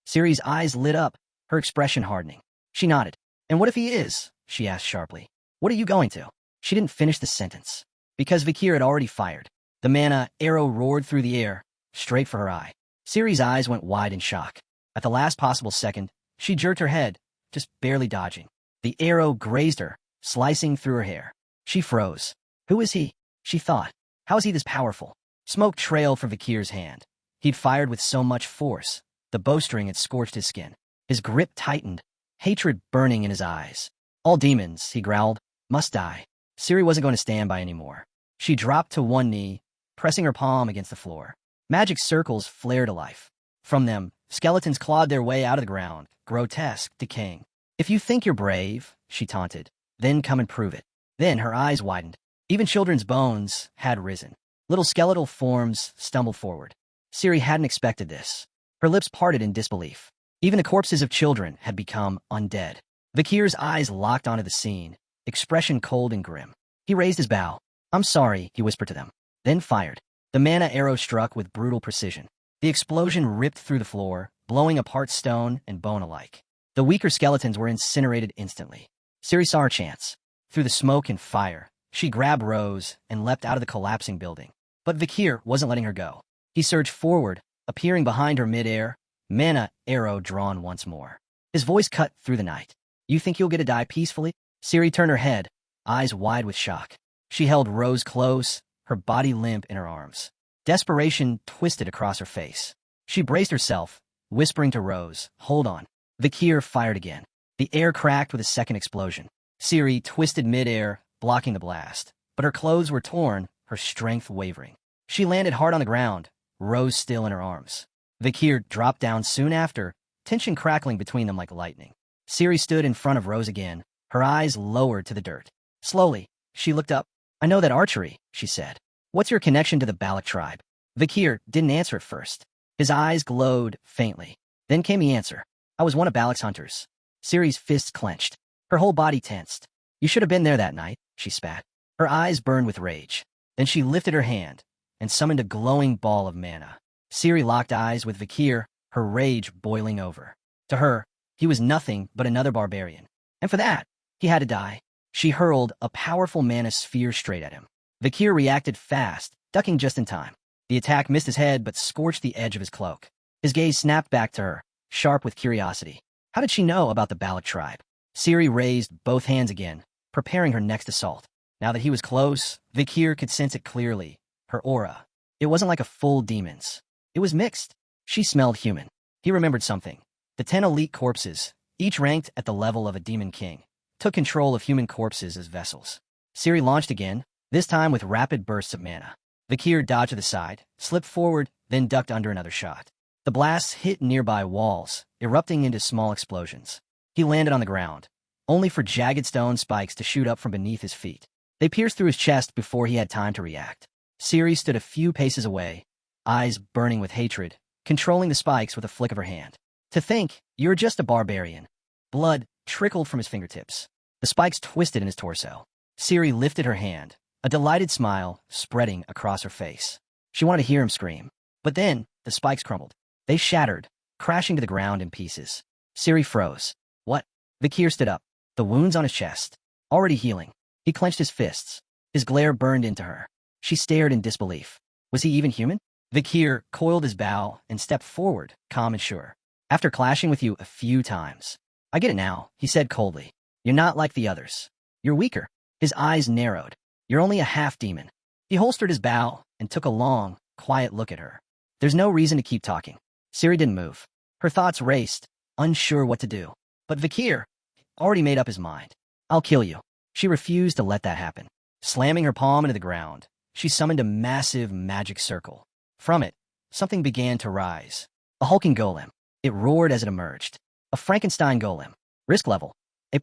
Ciri's eyes lit up, her expression hardening. She nodded. And what if he is? She asked sharply. What are you going to? She didn't finish the sentence. Because Vakir had already fired. The mana arrow roared through the air, straight for her eye. Ciri's eyes went wide in shock. At the last possible second, she jerked her head, just barely dodging. The arrow grazed her, slicing through her hair. She froze. Who is he? She thought. How is he this powerful? Smoke trailed from Vakir's hand. He'd fired with so much force. The bowstring had scorched his skin. His grip tightened, hatred burning in his eyes. All demons, he growled, must die. Ciri wasn't going to stand by anymore. She dropped to one knee, pressing her palm against the floor. Magic circles flared to life. From them, skeletons clawed their way out of the ground, grotesque, decaying. If you think you're brave, she taunted, then come and prove it. Then her eyes widened. Even children's bones had risen. Little skeletal forms stumbled forward. Ciri hadn't expected this. Her lips parted in disbelief. Even the corpses of children had become undead. Vakir's eyes locked onto the scene, expression cold and grim. He raised his bow. I'm sorry, he whispered to them, then fired. The mana arrow struck with brutal precision. The explosion ripped through the floor, blowing apart stone and bone alike. The weaker skeletons were incinerated instantly. Ciri saw her chance. Through the smoke and fire, she grabbed Rose and leapt out of the collapsing building. But Vakir wasn't letting her go. He surged forward, appearing behind her midair, mana arrow drawn once more. His voice cut through the night. You think you'll get to die peacefully? Ciri turned her head, eyes wide with shock. She held Rose close, her body limp in her arms. Desperation twisted across her face. She braced herself, whispering to Rose, hold on. Vakir fired again. The air cracked with a second explosion. Ciri twisted midair, blocking the blast. But her clothes were torn, her strength wavering. She landed hard on the ground, Rose still in her arms. Vakir dropped down soon after, tension crackling between them like lightning. Ciri stood in front of Rose again, her eyes lowered to the dirt. Slowly, she looked up. I know that archery, she said. What's your connection to the Balac tribe? Vakir didn't answer at first. His eyes glowed faintly. Then came the answer. I was one of Balac's hunters. Ciri's fists clenched. Her whole body tensed. You should have been there that night, she spat. Her eyes burned with rage. Then she lifted her hand and summoned a glowing ball of mana. Ciri locked eyes with Vakir, her rage boiling over. To her, he was nothing but another barbarian. And for that, he had to die. She hurled a powerful mana sphere straight at him. Vakir reacted fast, ducking just in time. The attack missed his head but scorched the edge of his cloak. His gaze snapped back to her, sharp with curiosity. How did she know about the Balac tribe? Ciri raised both hands again, preparing her next assault. Now that he was close, Vakir could sense it clearly. Her aura. It wasn't like a full demon's. It was mixed. She smelled human. He remembered something. The 10 elite corpses, each ranked at the level of a demon king, took control of human corpses as vessels. Ciri launched again, this time with rapid bursts of mana. Vakir dodged to the side, slipped forward, then ducked under another shot. The blasts hit nearby walls, erupting into small explosions. He landed on the ground, only for jagged stone spikes to shoot up from beneath his feet. They pierced through his chest before he had time to react. Ciri stood a few paces away, eyes burning with hatred, controlling the spikes with a flick of her hand. To think, you're just a barbarian. Blood trickled from his fingertips. The spikes twisted in his torso. Ciri lifted her hand, a delighted smile spreading across her face. She wanted to hear him scream. But then, the spikes crumbled. They shattered, crashing to the ground in pieces. Ciri froze. What? Vakir stood up, the wounds on his chest, already healing. He clenched his fists. His glare burned into her. She stared in disbelief. Was he even human? Vakir coiled his bow and stepped forward, calm and sure. After clashing with you a few times. I get it now, he said coldly. You're not like the others. You're weaker. His eyes narrowed. You're only a half-demon. He holstered his bow and took a long, quiet look at her. There's no reason to keep talking. Ciri didn't move. Her thoughts raced, unsure what to do. But Vakir already made up his mind. I'll kill you. She refused to let that happen. Slamming her palm into the ground, she summoned a massive magic circle. From it, something began to rise. A hulking golem. It roared as it emerged. A Frankenstein golem. Risk level, A+.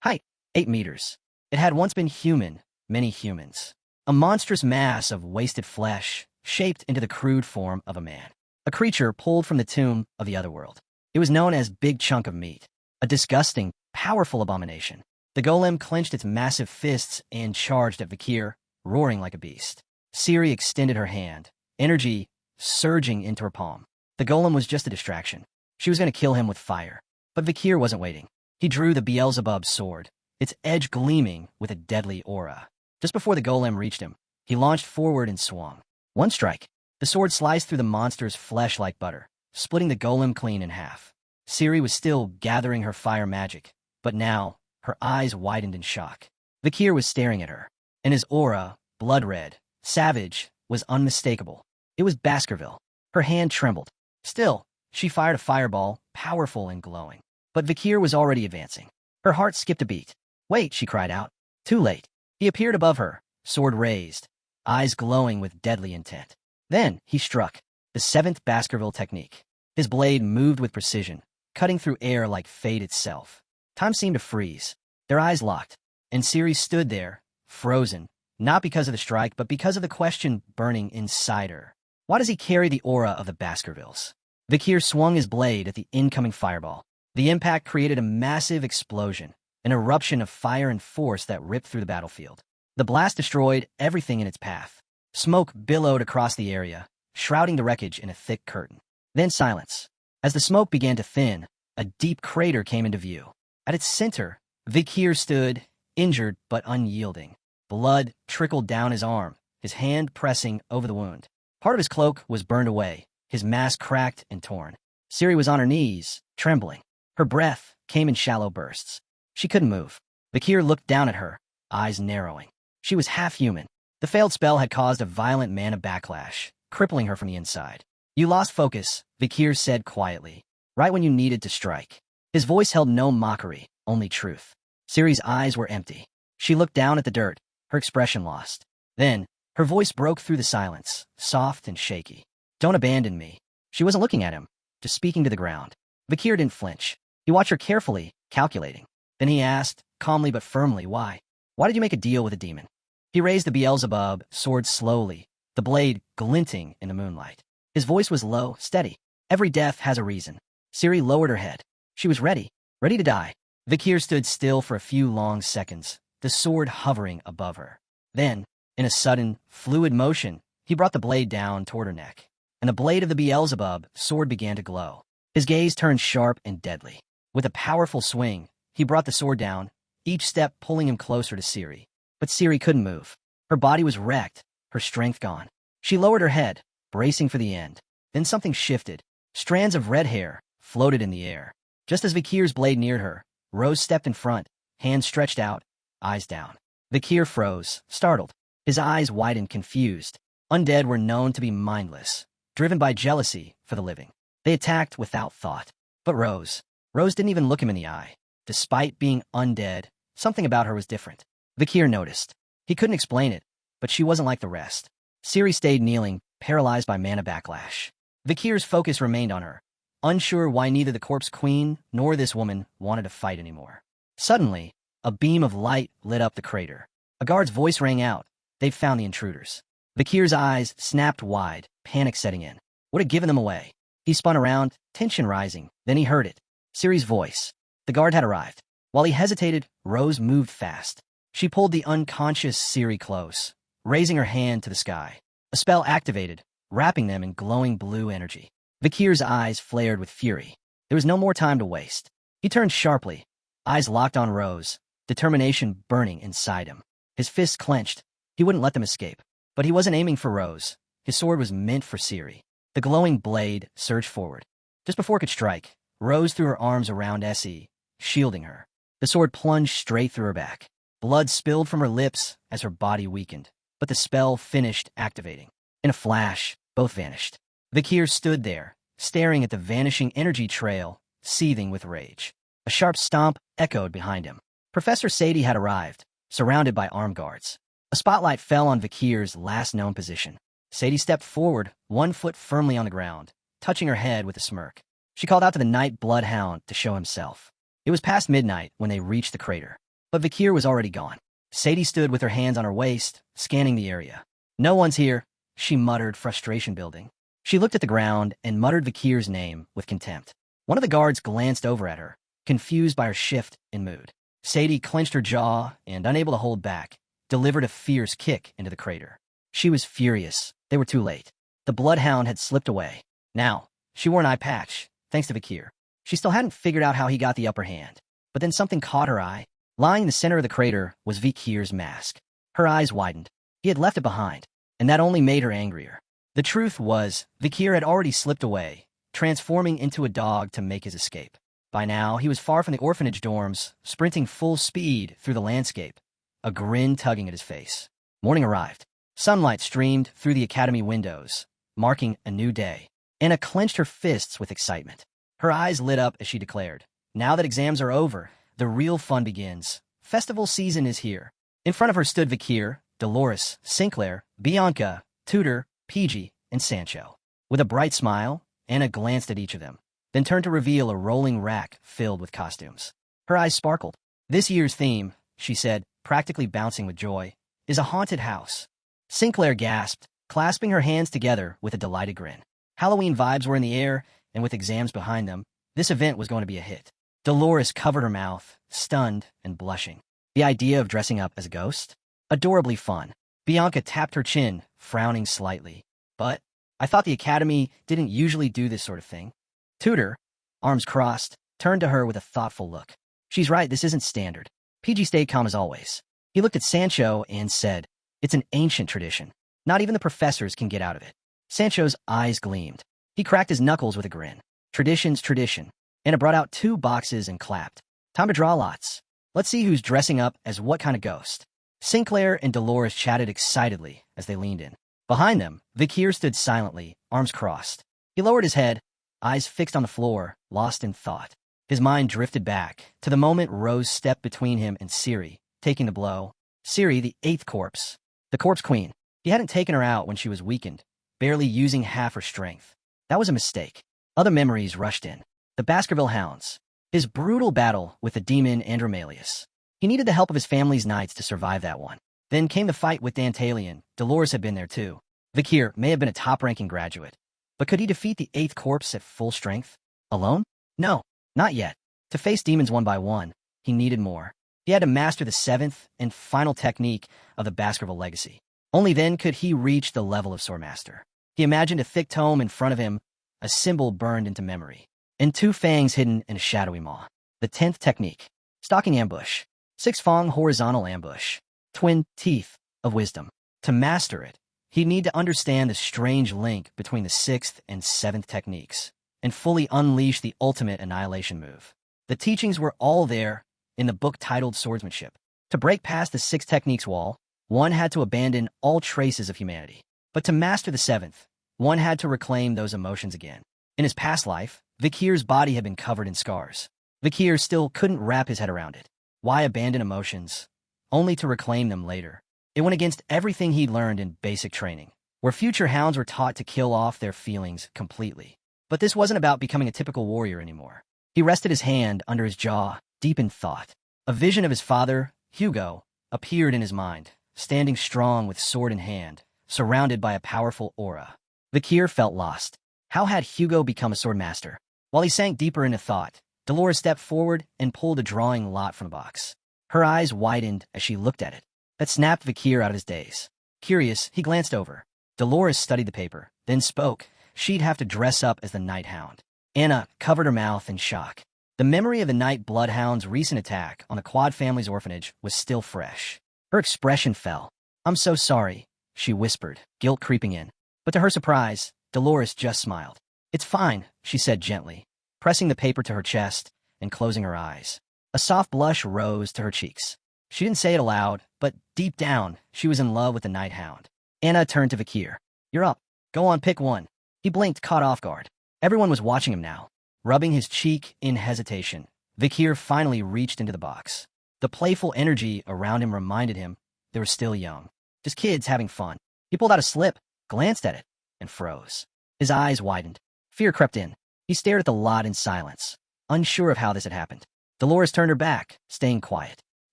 Height, 8 meters. It had once been human, many humans. A monstrous mass of wasted flesh, shaped into the crude form of a man. A creature pulled from the tomb of the otherworld. It was known as Big Chunk of Meat. A disgusting, powerful abomination. The golem clenched its massive fists and charged at Vakir, roaring like a beast. Ciri extended her hand, energy surging into her palm. The golem was just a distraction. She was going to kill him with fire. But Vakir wasn't waiting. He drew the Beelzebub sword, its edge gleaming with a deadly aura. Just before the golem reached him, he launched forward and swung. One strike. The sword sliced through the monster's flesh like butter, splitting the golem clean in half. Ciri was still gathering her fire magic, but now, her eyes widened in shock. Vakir was staring at her, and his aura, blood red, savage, was unmistakable. It was Baskerville. Her hand trembled. Still, she fired a fireball, powerful and glowing. But Vakir was already advancing. Her heart skipped a beat. Wait, she cried out. Too late. He appeared above her, sword raised, eyes glowing with deadly intent. Then he struck, the 7th Baskerville technique. His blade moved with precision, cutting through air like fate itself. Time seemed to freeze. Their eyes locked, and Ciri stood there, frozen, not because of the strike, but because of the question burning inside her. Why does he carry the aura of the Baskervilles? Vakir swung his blade at the incoming fireball. The impact created a massive explosion, an eruption of fire and force that ripped through the battlefield. The blast destroyed everything in its path. Smoke billowed across the area, shrouding the wreckage in a thick curtain. Then silence. As the smoke began to thin, a deep crater came into view. At its center, Vakir stood, injured but unyielding. Blood trickled down his arm, his hand pressing over the wound. Part of his cloak was burned away, his mask cracked and torn. Ciri was on her knees, trembling. Her breath came in shallow bursts. She couldn't move. Vakir looked down at her, eyes narrowing. She was half human. The failed spell had caused a violent mana backlash, crippling her from the inside. You lost focus, Vakir said quietly, right when you needed to strike. His voice held no mockery, only truth. Ciri's eyes were empty. She looked down at the dirt, her expression lost. Then, her voice broke through the silence, soft and shaky. Don't abandon me. She wasn't looking at him, just speaking to the ground. Vakir didn't flinch. He watched her carefully, calculating. Then he asked, calmly but firmly, why? Why did you make a deal with a demon? He raised the Beelzebub sword slowly, the blade glinting in the moonlight. His voice was low, steady. Every death has a reason. Ciri lowered her head. She was ready to die. Vakir stood still for a few long seconds, the sword hovering above her. Then, in a sudden, fluid motion, he brought the blade down toward her neck, and the blade of the Beelzebub sword began to glow. His gaze turned sharp and deadly. With a powerful swing, he brought the sword down, each step pulling him closer to Ciri. But Ciri couldn't move. Her body was wrecked, her strength gone. She lowered her head, bracing for the end. Then something shifted. Strands of red hair floated in the air. Just as Vakir's blade neared her, Rose stepped in front, hands stretched out, eyes down. Vakir froze, startled. His eyes widened, confused. Undead were known to be mindless, driven by jealousy for the living. They attacked without thought. But Rose didn't even look him in the eye. Despite being undead, something about her was different. Vakir noticed. He couldn't explain it, but she wasn't like the rest. Ciri stayed kneeling, paralyzed by mana backlash. Vakir's focus remained on her, unsure why neither the corpse queen nor this woman wanted to fight anymore. Suddenly, a beam of light lit up the crater. A guard's voice rang out. They've found the intruders. Vakir's eyes snapped wide, panic setting in. Would have given them away. He spun around, tension rising. Then he heard it. Ciri's voice. The guard had arrived. While he hesitated, Rose moved fast. She pulled the unconscious Ciri close, raising her hand to the sky. A spell activated, wrapping them in glowing blue energy. Vakir's eyes flared with fury. There was no more time to waste. He turned sharply, eyes locked on Rose, determination burning inside him. His fists clenched. He wouldn't let them escape. But he wasn't aiming for Rose. His sword was meant for Ciri. The glowing blade surged forward. Just before it could strike, Rose threw her arms around Essie, shielding her. The sword plunged straight through her back. Blood spilled from her lips as her body weakened, but the spell finished activating. In a flash, both vanished. Vakir stood there, staring at the vanishing energy trail, seething with rage. A sharp stomp echoed behind him. Professor Sadie had arrived, surrounded by armed guards. A spotlight fell on Vakir's last known position. Sadie stepped forward, one foot firmly on the ground, touching her head with a smirk. She called out to the night bloodhound to show himself. It was past midnight when they reached the crater, but Vakir was already gone. Sadie stood with her hands on her waist, scanning the area. "No one's here," she muttered, frustration building. She looked at the ground and muttered Vakir's name with contempt. One of the guards glanced over at her, confused by her shift in mood. Sadie clenched her jaw and, unable to hold back, delivered a fierce kick into the crater. She was furious. They were too late. The bloodhound had slipped away. Now, she wore an eye patch, thanks to Vakir. She still hadn't figured out how he got the upper hand. But then something caught her eye. Lying in the center of the crater was Vakir's mask. Her eyes widened. He had left it behind, and that only made her angrier. The truth was, Vakir had already slipped away, transforming into a dog to make his escape. By now, he was far from the orphanage dorms, sprinting full speed through the landscape, a grin tugging at his face. Morning arrived. Sunlight streamed through the academy windows, marking a new day. Anna clenched her fists with excitement. Her eyes lit up as she declared, "Now that exams are over, the real fun begins. Festival season is here." In front of her stood Vakir, Dolores, Sinclair, Bianca, Tudor, PG, and Sancho. With a bright smile, Anna glanced at each of them, then turned to reveal a rolling rack filled with costumes. Her eyes sparkled. "This year's theme," she said, practically bouncing with joy, "is a haunted house." Sinclair gasped, clasping her hands together with a delighted grin. Halloween vibes were in the air, and with exams behind them, this event was going to be a hit. Dolores covered her mouth, stunned and blushing. The idea of dressing up as a ghost? Adorably fun. Bianca tapped her chin, frowning slightly. "But I thought the academy didn't usually do this sort of thing." Tudor, arms crossed, turned to her with a thoughtful look. "She's right, this isn't standard." PG stayed calm as always. He looked at Sancho and said, "It's an ancient tradition. Not even the professors can get out of it." Sancho's eyes gleamed. He cracked his knuckles with a grin. "Tradition's tradition." Anna brought out 2 boxes and clapped. "Time to draw lots. Let's see who's dressing up as what kind of ghost." Sinclair and Dolores chatted excitedly as they leaned in. Behind them, Vakir stood silently, arms crossed. He lowered his head, eyes fixed on the floor, lost in thought. His mind drifted back to the moment Rose stepped between him and Ciri, taking the blow. Ciri, the 8th corpse. The corpse queen. He hadn't taken her out when she was weakened, barely using half her strength. That was a mistake. Other memories rushed in. The Baskerville Hounds. His brutal battle with the demon Andromalius. He needed the help of his family's knights to survive that one. Then came the fight with Dantalion. Dolores had been there too. Vakir may have been a top-ranking graduate, but could he defeat the 8th corpse at full strength? Alone? No, not yet. To face demons one by one, he needed more. He had to master the 7th and final technique of the Baskerville legacy. Only then could he reach the level of Swordmaster. He imagined a thick tome in front of him, a symbol burned into memory, and 2 fangs hidden in a shadowy maw. The 10th technique. Stalking ambush. 6-fong horizontal ambush. Twin teeth of wisdom. To master it, he'd need to understand the strange link between the 6th and 7th techniques, and fully unleash the ultimate annihilation move. The teachings were all there in the book titled Swordsmanship. To break past the 6 techniques wall, one had to abandon all traces of humanity. But to master the 7th, one had to reclaim those emotions again. In his past life, Vakir's body had been covered in scars. Vakir still couldn't wrap his head around it. Why abandon emotions, only to reclaim them later? It went against everything he'd learned in basic training, where future hounds were taught to kill off their feelings completely. But this wasn't about becoming a typical warrior anymore. He rested his hand under his jaw, deep in thought. A vision of his father, Hugo, appeared in his mind, standing strong with sword in hand, surrounded by a powerful aura. Vakir felt lost. How had Hugo become a swordmaster? While he sank deeper into thought, Dolores stepped forward and pulled a drawing lot from the box. Her eyes widened as she looked at it. That snapped Vakir out of his daze. Curious, he glanced over. Dolores studied the paper, then spoke. She'd have to dress up as the Night Hound. Anna covered her mouth in shock. The memory of the Night Bloodhound's recent attack on the Quad family's orphanage was still fresh. Her expression fell. "I'm so sorry," she whispered, guilt creeping in. But to her surprise, Dolores just smiled. "It's fine," she said gently, pressing the paper to her chest and closing her eyes. A soft blush rose to her cheeks. She didn't say it aloud, but deep down, she was in love with the Night Hound. Anna turned to Vakir. "You're up. Go on, pick one." He blinked, caught off guard. Everyone was watching him now. Rubbing his cheek in hesitation, Vakir finally reached into the box. The playful energy around him reminded him they were still young. Just kids having fun. He pulled out a slip, glanced at it, and froze. His eyes widened. Fear crept in. He stared at the lot in silence, unsure of how this had happened. Dolores turned her back, staying quiet.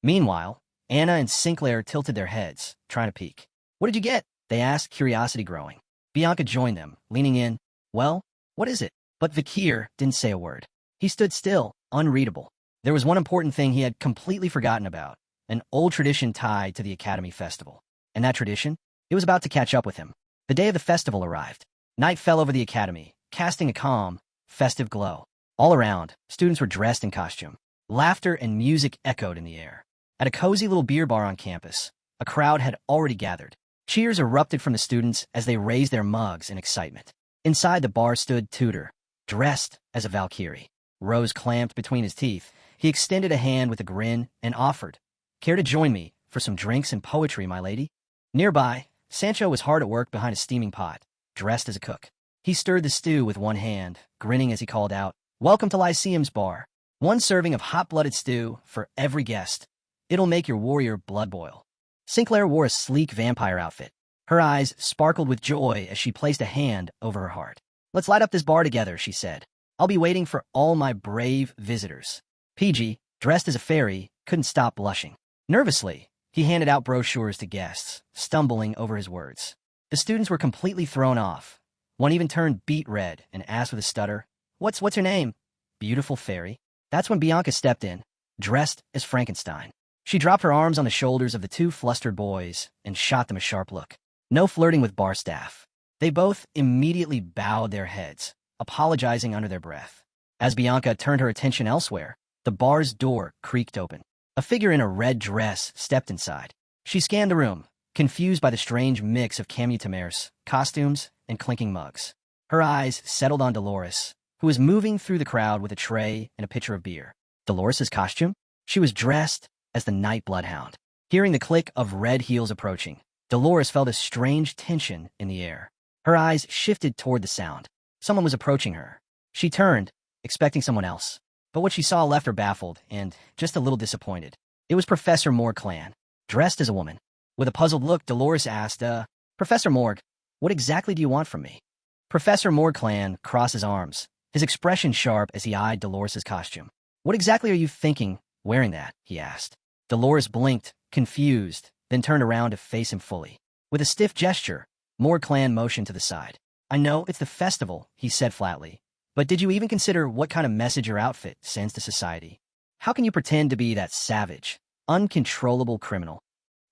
Meanwhile, Anna and Sinclair tilted their heads, trying to peek. "What did you get?" they asked, curiosity growing. Bianca joined them, leaning in. "Well, what is it?" But Vakir didn't say a word. He stood still, unreadable. There was one important thing he had completely forgotten about, an old tradition tied to the Academy Festival. And that tradition? It was about to catch up with him. The day of the festival arrived. Night fell over the Academy, casting a calm, festive glow. All around, students were dressed in costume. Laughter and music echoed in the air. At a cozy little beer bar on campus, a crowd had already gathered. Cheers erupted from the students as they raised their mugs in excitement. Inside the bar stood Tudor, dressed as a Valkyrie. Rose clamped between his teeth. He extended a hand with a grin and offered, "Care to join me for some drinks and poetry, my lady?" Nearby, Sancho was hard at work behind a steaming pot, dressed as a cook. He stirred the stew with one hand, grinning as he called out, "Welcome to Lyceum's bar. One serving of hot-blooded stew for every guest. It'll make your warrior blood boil." Sinclair wore a sleek vampire outfit. Her eyes sparkled with joy as she placed a hand over her heart. "Let's light up this bar together," she said. "I'll be waiting for all my brave visitors." PG, dressed as a fairy, couldn't stop blushing. Nervously, he handed out brochures to guests, stumbling over his words. The students were completely thrown off. One even turned beet red and asked with a stutter, What's her name?" "Beautiful fairy." That's when Bianca stepped in, dressed as Frankenstein. She dropped her arms on the shoulders of the two flustered boys and shot them a sharp look. No flirting with bar staff. They both immediately bowed their heads, apologizing under their breath. As Bianca turned her attention elsewhere, the bar's door creaked open. A figure in a red dress stepped inside. She scanned the room, confused by the strange mix of camutimers, costumes, and clinking mugs. Her eyes settled on Dolores, who was moving through the crowd with a tray and a pitcher of beer. Dolores's costume? She was dressed as the night bloodhound. Hearing the click of red heels approaching, Dolores felt a strange tension in the air. Her eyes shifted toward the sound. Someone was approaching her. She turned, expecting someone else. But what she saw left her baffled and just a little disappointed. It was Professor Morgclan, dressed as a woman. With a puzzled look, Dolores asked, Professor Morg, what exactly do you want from me?" Professor Morgclan crossed his arms, his expression sharp as he eyed Dolores's costume. "What exactly are you thinking wearing that?" he asked. Dolores blinked, confused, then turned around to face him fully. With a stiff gesture, Morgclan motioned to the side. "I know it's the festival," he said flatly, "but did you even consider what kind of message your outfit sends to society? How can you pretend to be that savage, uncontrollable criminal?"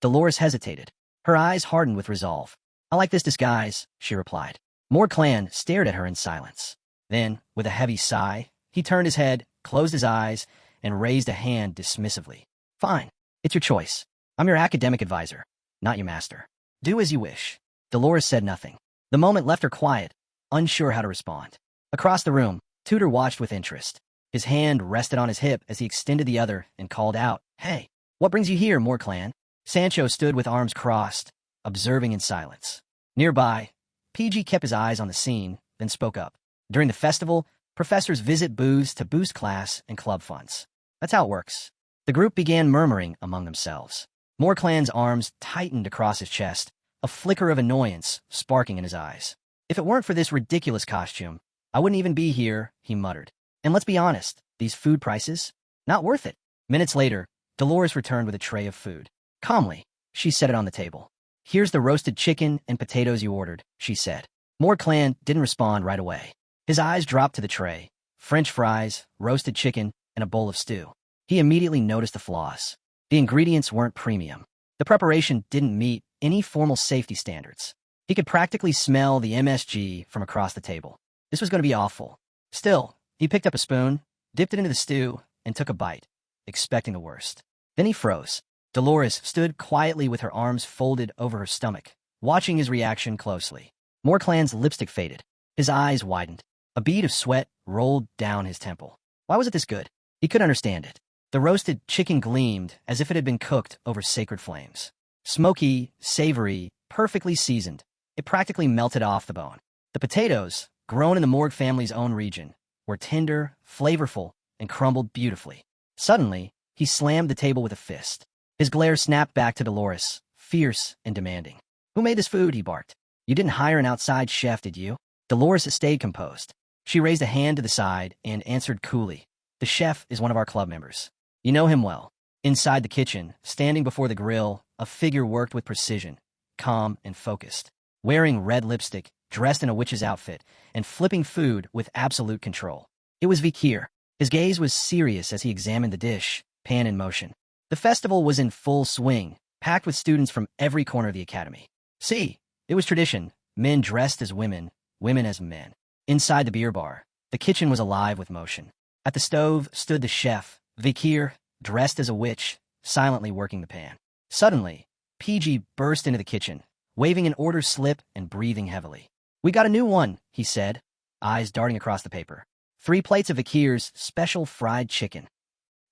Dolores hesitated. Her eyes hardened with resolve. "I like this disguise," she replied. Morgclan stared at her in silence. Then, with a heavy sigh, he turned his head, closed his eyes, and raised a hand dismissively. "Fine. It's your choice. I'm your academic advisor, not your master. Do as you wish." Dolores said nothing. The moment left her quiet, unsure how to respond. Across the room, Tudor watched with interest. His hand rested on his hip as he extended the other and called out, "Hey, what brings you here, Morgclan?" Sancho stood with arms crossed, observing in silence. Nearby, PG kept his eyes on the scene, then spoke up. "During the festival, professors visit booths to boost class and club funds. That's how it works." The group began murmuring among themselves. Morgclan's arms tightened across his chest, a flicker of annoyance sparking in his eyes. "If it weren't for this ridiculous costume, I wouldn't even be here," he muttered. "And let's be honest, these food prices? Not worth it." Minutes later, Dolores returned with a tray of food. Calmly, she set it on the table. "Here's the roasted chicken and potatoes you ordered," she said. Morgclan didn't respond right away. His eyes dropped to the tray. French fries, roasted chicken, and a bowl of stew. He immediately noticed the flaws. The ingredients weren't premium. The preparation didn't meet any formal safety standards. He could practically smell the MSG from across the table. This was going to be awful. Still, he picked up a spoon, dipped it into the stew, and took a bite, expecting the worst. Then he froze. Dolores stood quietly with her arms folded over her stomach, watching his reaction closely. Morgclan's lipstick faded. His eyes widened. A bead of sweat rolled down his temple. Why was it this good? He couldn't understand it. The roasted chicken gleamed as if it had been cooked over sacred flames. Smoky, savory, perfectly seasoned. It practically melted off the bone. The potatoes, grown in the Morg family's own region, were tender, flavorful, and crumbled beautifully. Suddenly, he slammed the table with a fist. His glare snapped back to Dolores, fierce and demanding. "Who made this food?" he barked. "You didn't hire an outside chef, did you?" Dolores stayed composed. She raised a hand to the side and answered coolly. "The chef is one of our club members. You know him well." Inside the kitchen, standing before the grill, a figure worked with precision, calm and focused. Wearing red lipstick, dressed in a witch's outfit, and flipping food with absolute control. It was Vakir. His gaze was serious as he examined the dish, pan in motion. The festival was in full swing, packed with students from every corner of the academy. See, it was tradition, men dressed as women, women as men. Inside the beer bar, the kitchen was alive with motion. At the stove stood the chef, Vakir, dressed as a witch, silently working the pan. Suddenly, PG burst into the kitchen, waving an order slip and breathing heavily. "We got a new one," he said, eyes darting across the paper. 3 plates of Vakir's special fried chicken.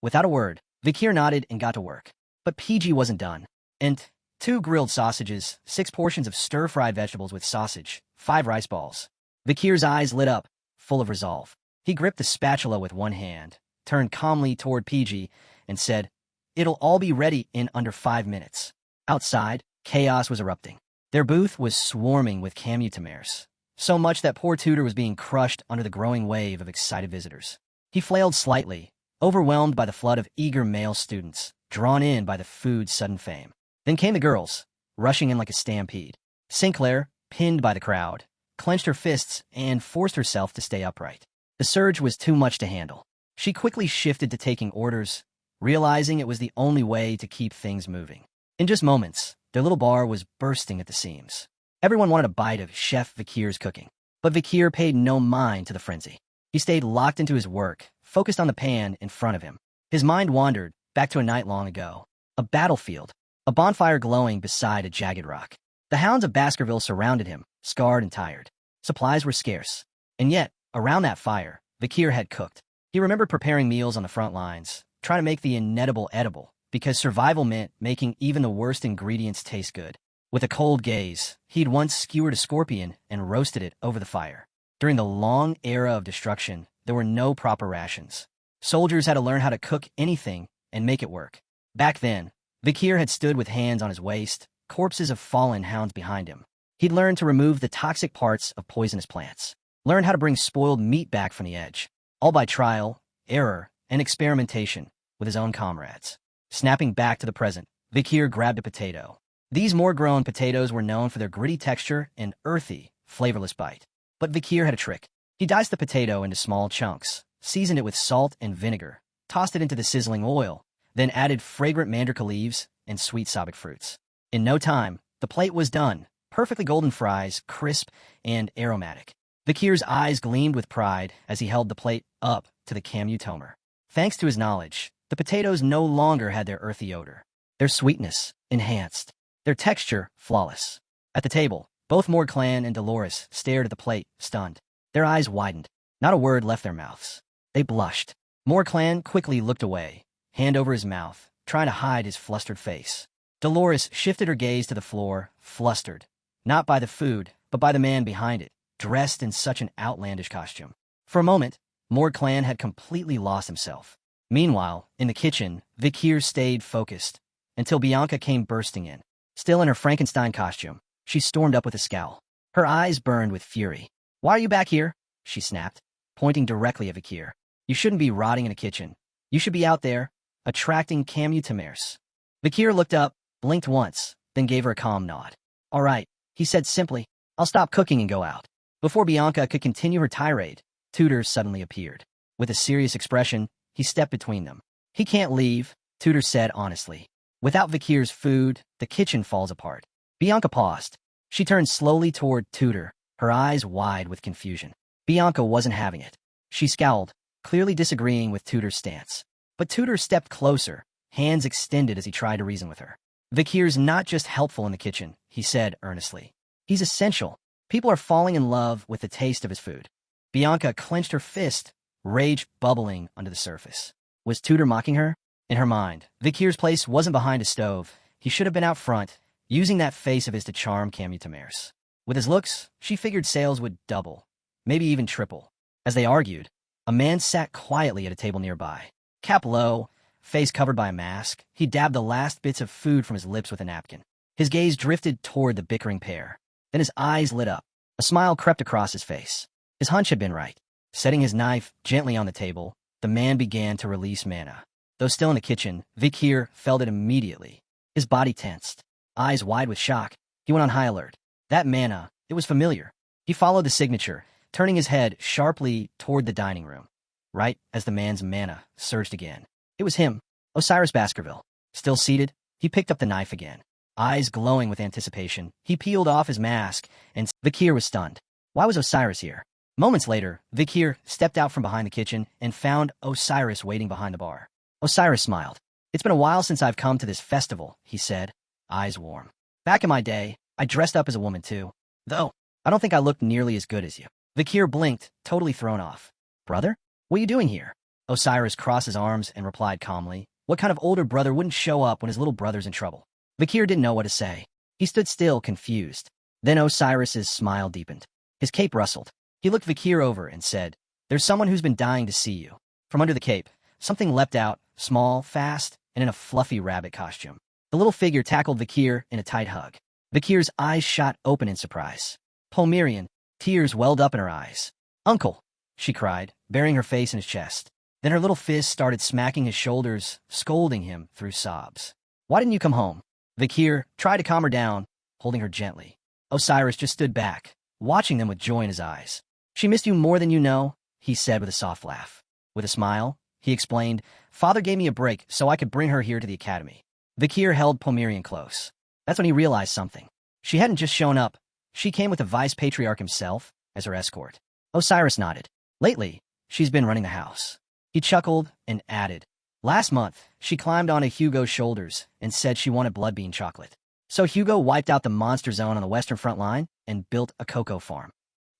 Without a word, Vakir nodded and got to work. But PG wasn't done. And 2 grilled sausages, 6 portions of stir-fried vegetables with sausage, 5 rice balls. Vakir's eyes lit up, full of resolve. He gripped the spatula with one hand, turned calmly toward PG, and said, "It'll all be ready in under 5 minutes." Outside, chaos was erupting. Their booth was swarming with commutaires, so much that poor Tudor was being crushed under the growing wave of excited visitors. He flailed slightly, overwhelmed by the flood of eager male students, drawn in by the food's sudden fame. Then came the girls, rushing in like a stampede. Sinclair, pinned by the crowd, clenched her fists and forced herself to stay upright. The surge was too much to handle. She quickly shifted to taking orders, realizing it was the only way to keep things moving. In just moments, their little bar was bursting at the seams. Everyone wanted a bite of Chef Vakir's cooking, but Vakir paid no mind to the frenzy. He stayed locked into his work, focused on the pan in front of him. His mind wandered back to a night long ago. A battlefield, a bonfire glowing beside a jagged rock. The hounds of Baskerville surrounded him, scarred and tired. Supplies were scarce, and yet, around that fire, Vakir had cooked. He remembered preparing meals on the front lines, trying to make the inedible edible, because survival meant making even the worst ingredients taste good. With a cold gaze, he'd once skewered a scorpion and roasted it over the fire. During the long era of destruction, there were no proper rations. Soldiers had to learn how to cook anything and make it work. Back then, Vakir had stood with hands on his waist, corpses of fallen hounds behind him. He'd learned to remove the toxic parts of poisonous plants, learned how to bring spoiled meat back from the edge, all by trial, error, and experimentation with his own comrades. Snapping back to the present, Vakir grabbed a potato. These more-grown potatoes were known for their gritty texture and earthy, flavorless bite. But Vakir had a trick. He diced the potato into small chunks, seasoned it with salt and vinegar, tossed it into the sizzling oil, then added fragrant mandrica leaves and sweet sabic fruits. In no time, the plate was done, perfectly golden fries, crisp and aromatic. Vakir's eyes gleamed with pride as he held the plate up to the commutaire. Thanks to his knowledge, the potatoes no longer had their earthy odor. Their sweetness enhanced, their texture flawless. At the table, both Morg clan and Dolores stared at the plate, stunned. Their eyes widened. Not a word left their mouths. They blushed. Morg clan quickly looked away, hand over his mouth, trying to hide his flustered face. Dolores shifted her gaze to the floor, flustered, not by the food, but by the man behind it, dressed in such an outlandish costume. For a moment, Morg clan had completely lost himself. Meanwhile, in the kitchen, Vakir stayed focused, until Bianca came bursting in. Still in her Frankenstein costume, she stormed up with a scowl. Her eyes burned with fury. "Why are you back here?" she snapped, pointing directly at Vakir. "You shouldn't be rotting in a kitchen. You should be out there, attracting commutaires." Vakir looked up, blinked once, then gave her a calm nod. "All right," he said simply. "I'll stop cooking and go out." Before Bianca could continue her tirade, Tudor suddenly appeared. With a serious expression, he stepped between them. "He can't leave," Tudor said honestly. "Without Vakir's food, the kitchen falls apart." Bianca paused. She turned slowly toward Tudor, her eyes wide with confusion. Bianca wasn't having it. She scowled, clearly disagreeing with Tudor's stance. But Tudor stepped closer, hands extended as he tried to reason with her. "Vakir's not just helpful in the kitchen," he said earnestly. "He's essential. People are falling in love with the taste of his food." Bianca clenched her fist, rage bubbling under the surface. Was Tudor mocking her? In her mind, Vakir's place wasn't behind a stove. He should have been out front, using that face of his to charm commutaires. With his looks, she figured sales would double. maybe even triple. As they argued, a man sat quietly at a table nearby. Cap low, face covered by a mask, he dabbed the last bits of food from his lips with a napkin. His gaze drifted toward the bickering pair. Then his eyes lit up. A smile crept across his face. His hunch had been right. Setting his knife gently on the table, the man began to release mana. Though still in the kitchen, Vakir felt it immediately. His body tensed. Eyes wide with shock, he went on high alert. That mana, it was familiar. He followed the signature, turning his head sharply toward the dining room. Right as the man's mana surged again. It was him, Osiris Baskerville. Still seated, he picked up the knife again. Eyes glowing with anticipation, he peeled off his mask, and Vakir was stunned. Why was Osiris here? Moments later, Vakir stepped out from behind the kitchen and found Osiris waiting behind the bar. Osiris smiled. It's been a while since I've come to this festival, he said, eyes warm. Back in my day, I dressed up as a woman too. Though, I don't think I looked nearly as good as you. Vakir blinked, totally thrown off. Brother? What are you doing here? Osiris crossed his arms and replied calmly. What kind of older brother wouldn't show up when his little brother's in trouble? Vakir didn't know what to say. He stood still, confused. Then Osiris's smile deepened. His cape rustled. He looked Vakir over and said, There's someone who's been dying to see you. From under the cape, something leapt out, small, fast, and in a fluffy rabbit costume. The little figure tackled Vakir in a tight hug. Vakir's eyes shot open in surprise. Homerian, tears welled up in her eyes. Uncle, she cried, burying her face in his chest. Then her little fist started smacking his shoulders, scolding him through sobs. Why didn't you come home? Vakir tried to calm her down, holding her gently. Osiris just stood back, watching them with joy in his eyes. She missed you more than you know, he said with a soft laugh. With a smile, he explained, Father gave me a break so I could bring her here to the academy. Vakir held Homerian close. That's when he realized something. She hadn't just shown up. She came with the vice-patriarch himself as her escort. Osiris nodded. Lately, she's been running the house. He chuckled and added, Last month, she climbed onto Hugo's shoulders and said she wanted blood bean chocolate. So Hugo wiped out the monster zone on the western front line and built a cocoa farm.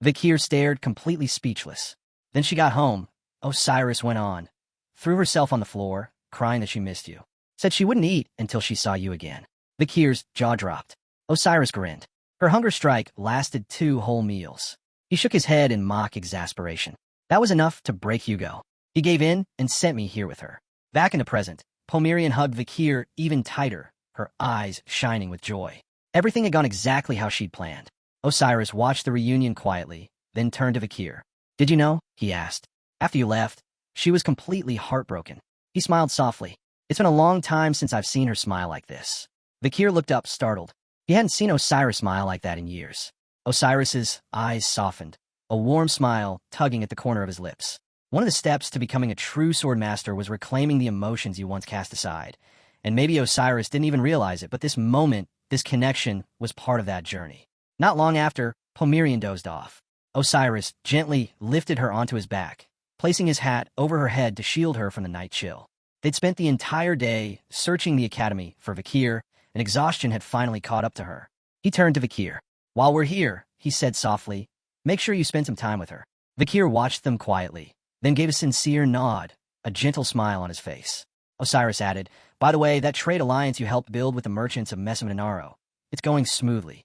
Vakir stared, completely speechless. Then she got home, Osiris went on, threw herself on the floor, crying that she missed you. Said she wouldn't eat until she saw you again. Vakir's jaw dropped. Osiris grinned. Her hunger strike lasted 2 whole meals. He shook his head in mock exasperation. That was enough to break Hugo. He gave in and sent me here with her. Back in the present, Homerian hugged Vakir even tighter, her eyes shining with joy. Everything had gone exactly how she'd planned. Osiris watched the reunion quietly, then turned to Vakir. Did you know? He asked. After you left, she was completely heartbroken. He smiled softly. It's been a long time since I've seen her smile like this. Vakir looked up, startled. He hadn't seen Osiris smile like that in years. Osiris's eyes softened, a warm smile tugging at the corner of his lips. One of the steps to becoming a true sword master was reclaiming the emotions you once cast aside. And maybe Osiris didn't even realize it, but this moment, this connection, was part of that journey. Not long after, Homerian dozed off. Osiris gently lifted her onto his back, placing his hat over her head to shield her from the night chill. They'd spent the entire day searching the academy for Vakir, and exhaustion had finally caught up to her. He turned to Vakir. While we're here, he said softly, make sure you spend some time with her. Vakir watched them quietly, then gave a sincere nod, a gentle smile on his face. Osiris added, by the way, that trade alliance you helped build with the merchants of Mesamenaro, it's going smoothly.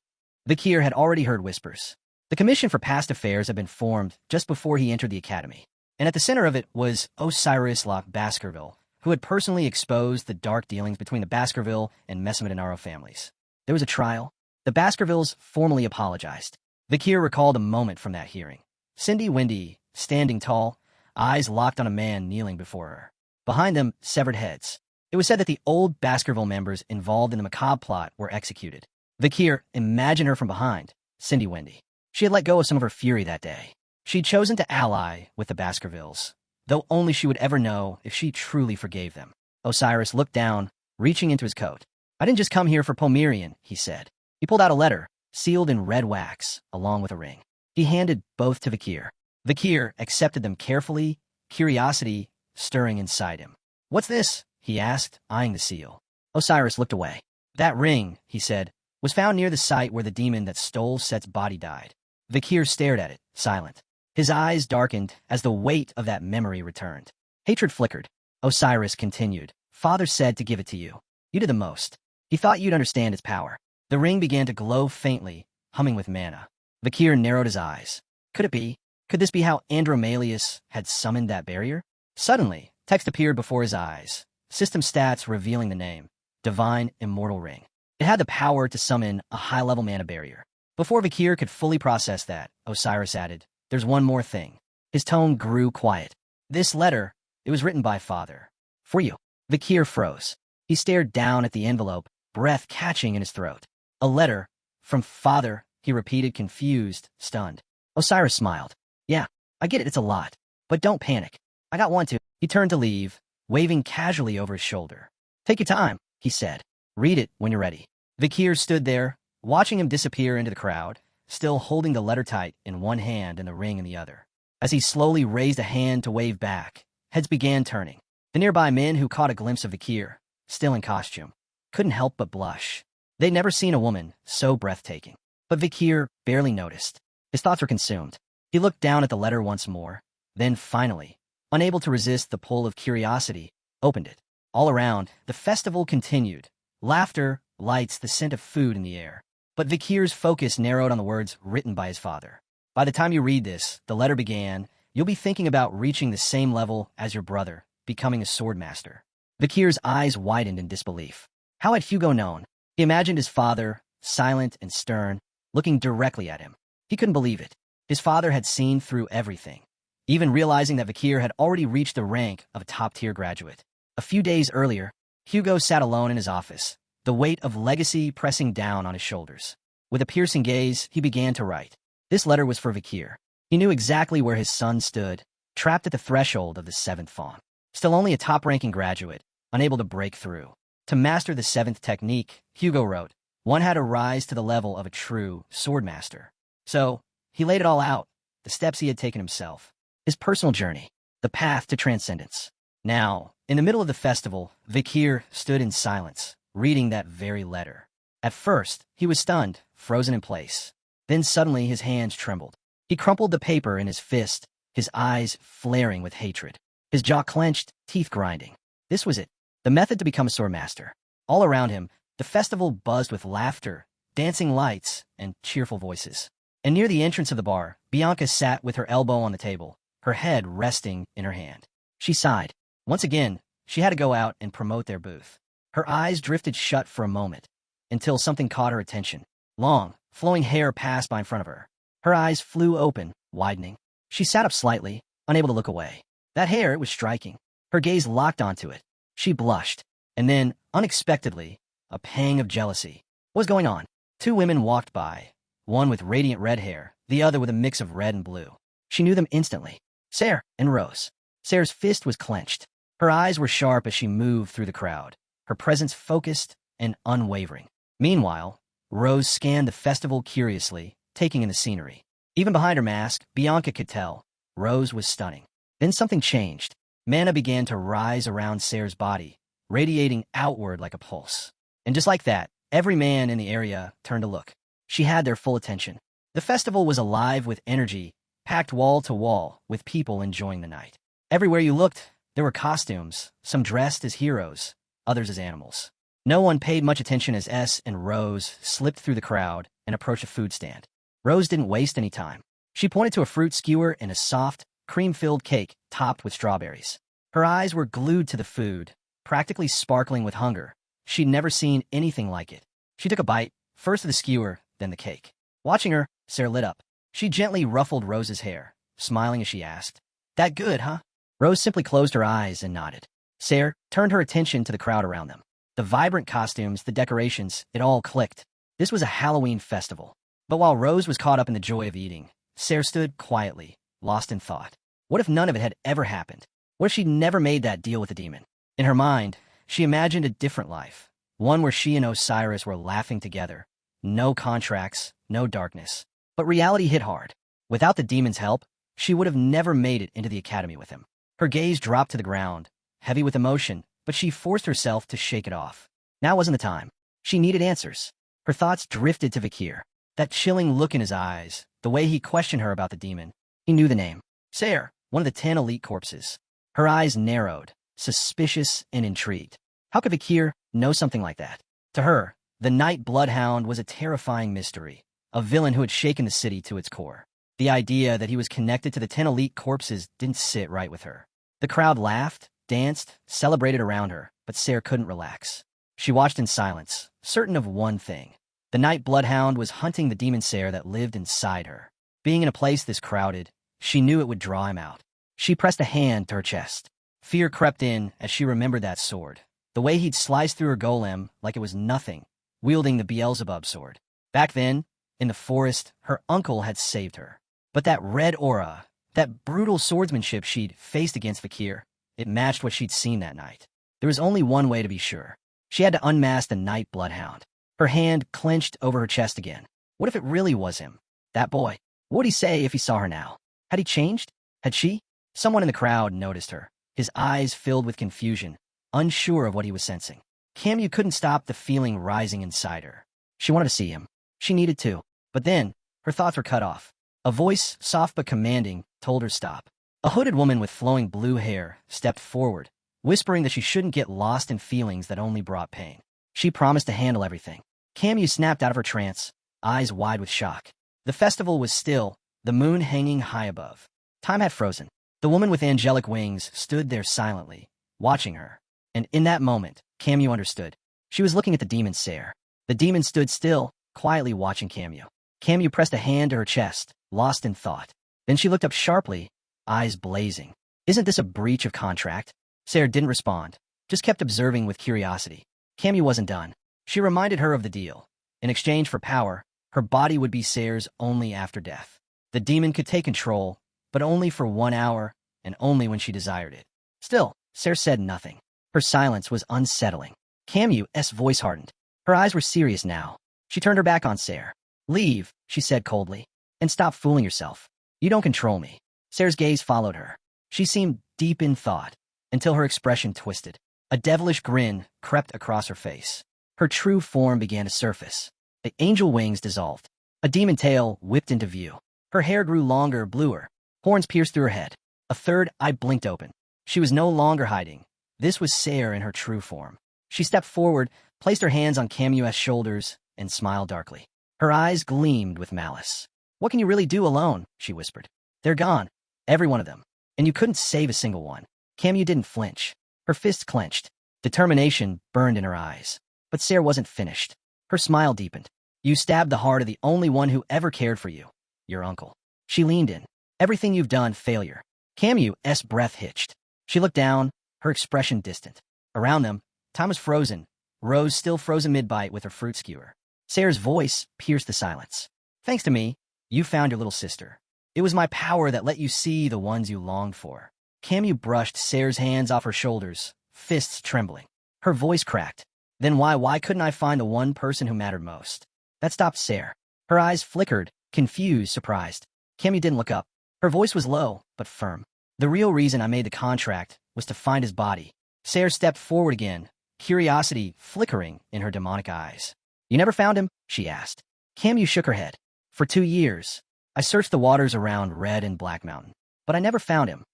Vakir had already heard whispers. The Commission for Past Affairs had been formed just before he entered the academy, and at the center of it was Osiris Baskerville, who had personally exposed the dark dealings between the Baskerville and Mesamenaro families. There was a trial. The Baskervilles formally apologized. Vakir recalled a moment from that hearing. Cindy Windy, standing tall, eyes locked on a man kneeling before her. Behind them, severed heads. It was said that the old Baskerville members involved in the macabre plot were executed. Vakir imagined her from behind, Cindy Windy. She had let go of some of her fury that day. She'd chosen to ally with the Baskervilles, though only she would ever know if she truly forgave them. Osiris looked down, reaching into his coat. I didn't just come here for Homerian, he said. He pulled out a letter, sealed in red wax, along with a ring. He handed both to Vakir. Vakir accepted them carefully, curiosity stirring inside him. What's this? He asked, eyeing the seal. Osiris looked away. That ring, he said, was found near the site where the demon that stole Set's body died. Vakir stared at it, silent. His eyes darkened as the weight of that memory returned. Hatred flickered. Osiris continued. Father said to give it to you. You did the most. He thought you'd understand its power. The ring began to glow faintly, humming with mana. Vakir narrowed his eyes. Could it be? Could this be how Andromalius had summoned that barrier? Suddenly, text appeared before his eyes. System stats revealing the name. Divine Immortal Ring. It had the power to summon a high-level mana barrier. Before Vakir could fully process that, Osiris added, "There's one more thing." His tone grew quiet. "This letter, it was written by Father. For you." Vakir froze. He stared down at the envelope, breath catching in his throat. "A letter? From Father?" he repeated, confused, stunned. Osiris smiled. "Yeah, I get it, it's a lot. But don't panic. I got one too." He turned to leave, waving casually over his shoulder. "Take your time," he said. "Read it when you're ready." Vakir stood there, watching him disappear into the crowd, still holding the letter tight in one hand and the ring in the other. As he slowly raised a hand to wave back, heads began turning. The nearby men who caught a glimpse of Vakir, still in costume, couldn't help but blush. They'd never seen a woman so breathtaking. But Vakir barely noticed. His thoughts were consumed. He looked down at the letter once more, then finally, unable to resist the pull of curiosity, opened it. All around, the festival continued. Laughter, lights, the scent of food in the air. But Vakir's focus narrowed on the words written by his father. "By the time you read this," the letter began, "you'll be thinking about reaching the same level as your brother, becoming a swordmaster." Vakir's eyes widened in disbelief. How had Hugo known? He imagined his father, silent and stern, looking directly at him. He couldn't believe it. His father had seen through everything, even realizing that Vakir had already reached the rank of a top-tier graduate. A few days earlier, Hugo sat alone in his office, the weight of legacy pressing down on his shoulders. With a piercing gaze, he began to write. This letter was for Vakir. He knew exactly where his son stood, trapped at the threshold of the 7th Fawn. Still only a top-ranking graduate, unable to break through. To master the 7th technique, Hugo wrote, one had to rise to the level of a true swordmaster. So, he laid it all out, the steps he had taken himself, his personal journey, the path to transcendence. Now, in the middle of the festival, Vakir stood in silence, reading that very letter. At first, he was stunned, frozen in place. Then suddenly his hands trembled. He crumpled the paper in his fist, his eyes flaring with hatred. His jaw clenched, teeth grinding. This was it, the method to become a swordmaster. All around him, the festival buzzed with laughter, dancing lights, and cheerful voices. And near the entrance of the bar, Bianca sat with her elbow on the table, her head resting in her hand. She sighed. Once again, she had to go out and promote their booth. Her eyes drifted shut for a moment, until something caught her attention. Long, flowing hair passed by in front of her. Her eyes flew open, widening. She sat up slightly, unable to look away. That hair, it was striking. Her gaze locked onto it. She blushed. And then, unexpectedly, a pang of jealousy. What was going on? Two women walked by, one with radiant red hair, the other with a mix of red and blue. She knew them instantly. Sarah and Rose. Sarah's fist was clenched. Her eyes were sharp as she moved through the crowd, her presence focused and unwavering. Meanwhile, Rose scanned the festival curiously, taking in the scenery. Even behind her mask, Bianca could tell, Rose was stunning. Then something changed. Mana began to rise around Sarah's body, radiating outward like a pulse. And just like that, every man in the area turned to look. She had their full attention. The festival was alive with energy, packed wall to wall, with people enjoying the night. Everywhere you looked, there were costumes, some dressed as heroes, others as animals. No one paid much attention as S and Rose slipped through the crowd and approached a food stand. Rose didn't waste any time. She pointed to a fruit skewer and a soft, cream-filled cake topped with strawberries. Her eyes were glued to the food, practically sparkling with hunger. She'd never seen anything like it. She took a bite, first of the skewer, then the cake. Watching her, Sarah lit up. She gently ruffled Rose's hair, smiling as she asked, "That good, huh?" Rose simply closed her eyes and nodded. Sarah turned her attention to the crowd around them. The vibrant costumes, the decorations, it all clicked. This was a Halloween festival. But while Rose was caught up in the joy of eating, Sarah stood quietly, lost in thought. What if none of it had ever happened? What if she'd never made that deal with the demon? In her mind, she imagined a different life, one where she and Osiris were laughing together. No contracts, no darkness. But reality hit hard. Without the demon's help, she would have never made it into the academy with him. Her gaze dropped to the ground, heavy with emotion, but she forced herself to shake it off. Now wasn't the time. She needed answers. Her thoughts drifted to Vakir. That chilling look in his eyes, the way he questioned her about the demon. He knew the name. Sarah, one of the 10 elite corpses. Her eyes narrowed, suspicious and intrigued. How could Vakir know something like that? To her, the Night Bloodhound was a terrifying mystery, a villain who had shaken the city to its core. The idea that he was connected to the 10 elite corpses didn't sit right with her. The crowd laughed, danced, celebrated around her, but Sarah couldn't relax. She watched in silence, certain of one thing. The night bloodhound was hunting the demon Sarah that lived inside her. Being in a place this crowded, she knew it would draw him out. She pressed a hand to her chest. Fear crept in as she remembered that sword. The way he'd sliced through her golem like it was nothing, wielding the Beelzebub sword. Back then, in the forest, her uncle had saved her. But that red aura, that brutal swordsmanship she'd faced against Vakir, it matched what she'd seen that night. There was only one way to be sure. She had to unmask the night bloodhound. Her hand clenched over her chest again. What if it really was him? That boy. What would he say if he saw her now? Had he changed? Had she? Someone in the crowd noticed her, his eyes filled with confusion, unsure of what he was sensing. Camus couldn't stop the feeling rising inside her. She wanted to see him. She needed to. But then, her thoughts were cut off. A voice, soft but commanding, told her stop. A hooded woman with flowing blue hair stepped forward, whispering that she shouldn't get lost in feelings that only brought pain. She promised to handle everything. Camus snapped out of her trance, eyes wide with shock. The festival was still, the moon hanging high above. Time had frozen. The woman with angelic wings stood there silently, watching her. And in that moment, Camus understood. She was looking at the demon Sarah. The demon stood still, quietly watching Camus. Camus pressed a hand to her chest, lost in thought. Then she looked up sharply, eyes blazing. Isn't this a breach of contract? Sarah didn't respond, just kept observing with curiosity. Camus wasn't done. She reminded her of the deal. In exchange for power, her body would be Sarah's only after death. The demon could take control, but only for 1 hour, and only when she desired it. Still, Sarah said nothing. Her silence was unsettling. Camus' voice hardened. Her eyes were serious now. She turned her back on Sarah. Leave, she said coldly, and stop fooling yourself. You don't control me. Sarah's gaze followed her. She seemed deep in thought, until her expression twisted. A devilish grin crept across her face. Her true form began to surface. The angel wings dissolved. A demon tail whipped into view. Her hair grew longer, bluer. Horns pierced through her head. A third eye blinked open. She was no longer hiding. This was Sarah in her true form. She stepped forward, placed her hands on Camus' shoulders, and smiled darkly. Her eyes gleamed with malice. What can you really do alone? She whispered. They're gone. Every one of them. And you couldn't save a single one. Camus didn't flinch. Her fists clenched. Determination burned in her eyes. But Sarah wasn't finished. Her smile deepened. You stabbed the heart of the only one who ever cared for you. Your uncle. She leaned in. Everything you've done, failure. Camus' breath hitched. She looked down, her expression distant. Around them, time was frozen. Rose still frozen mid-bite with her fruit skewer. Sarah's voice pierced the silence. Thanks to me, you found your little sister. It was my power that let you see the ones you longed for. Camus brushed Sarah's hands off her shoulders, fists trembling. Her voice cracked. Then why couldn't I find the one person who mattered most? That stopped Sarah. Her eyes flickered, confused, surprised. Camus didn't look up. Her voice was low, but firm. The real reason I made the contract was to find his body. Sarah stepped forward again, curiosity flickering in her demonic eyes. You never found him? She asked. Camus shook her head. For 2 years, I searched the waters around Red and Black Mountain, but I never found him.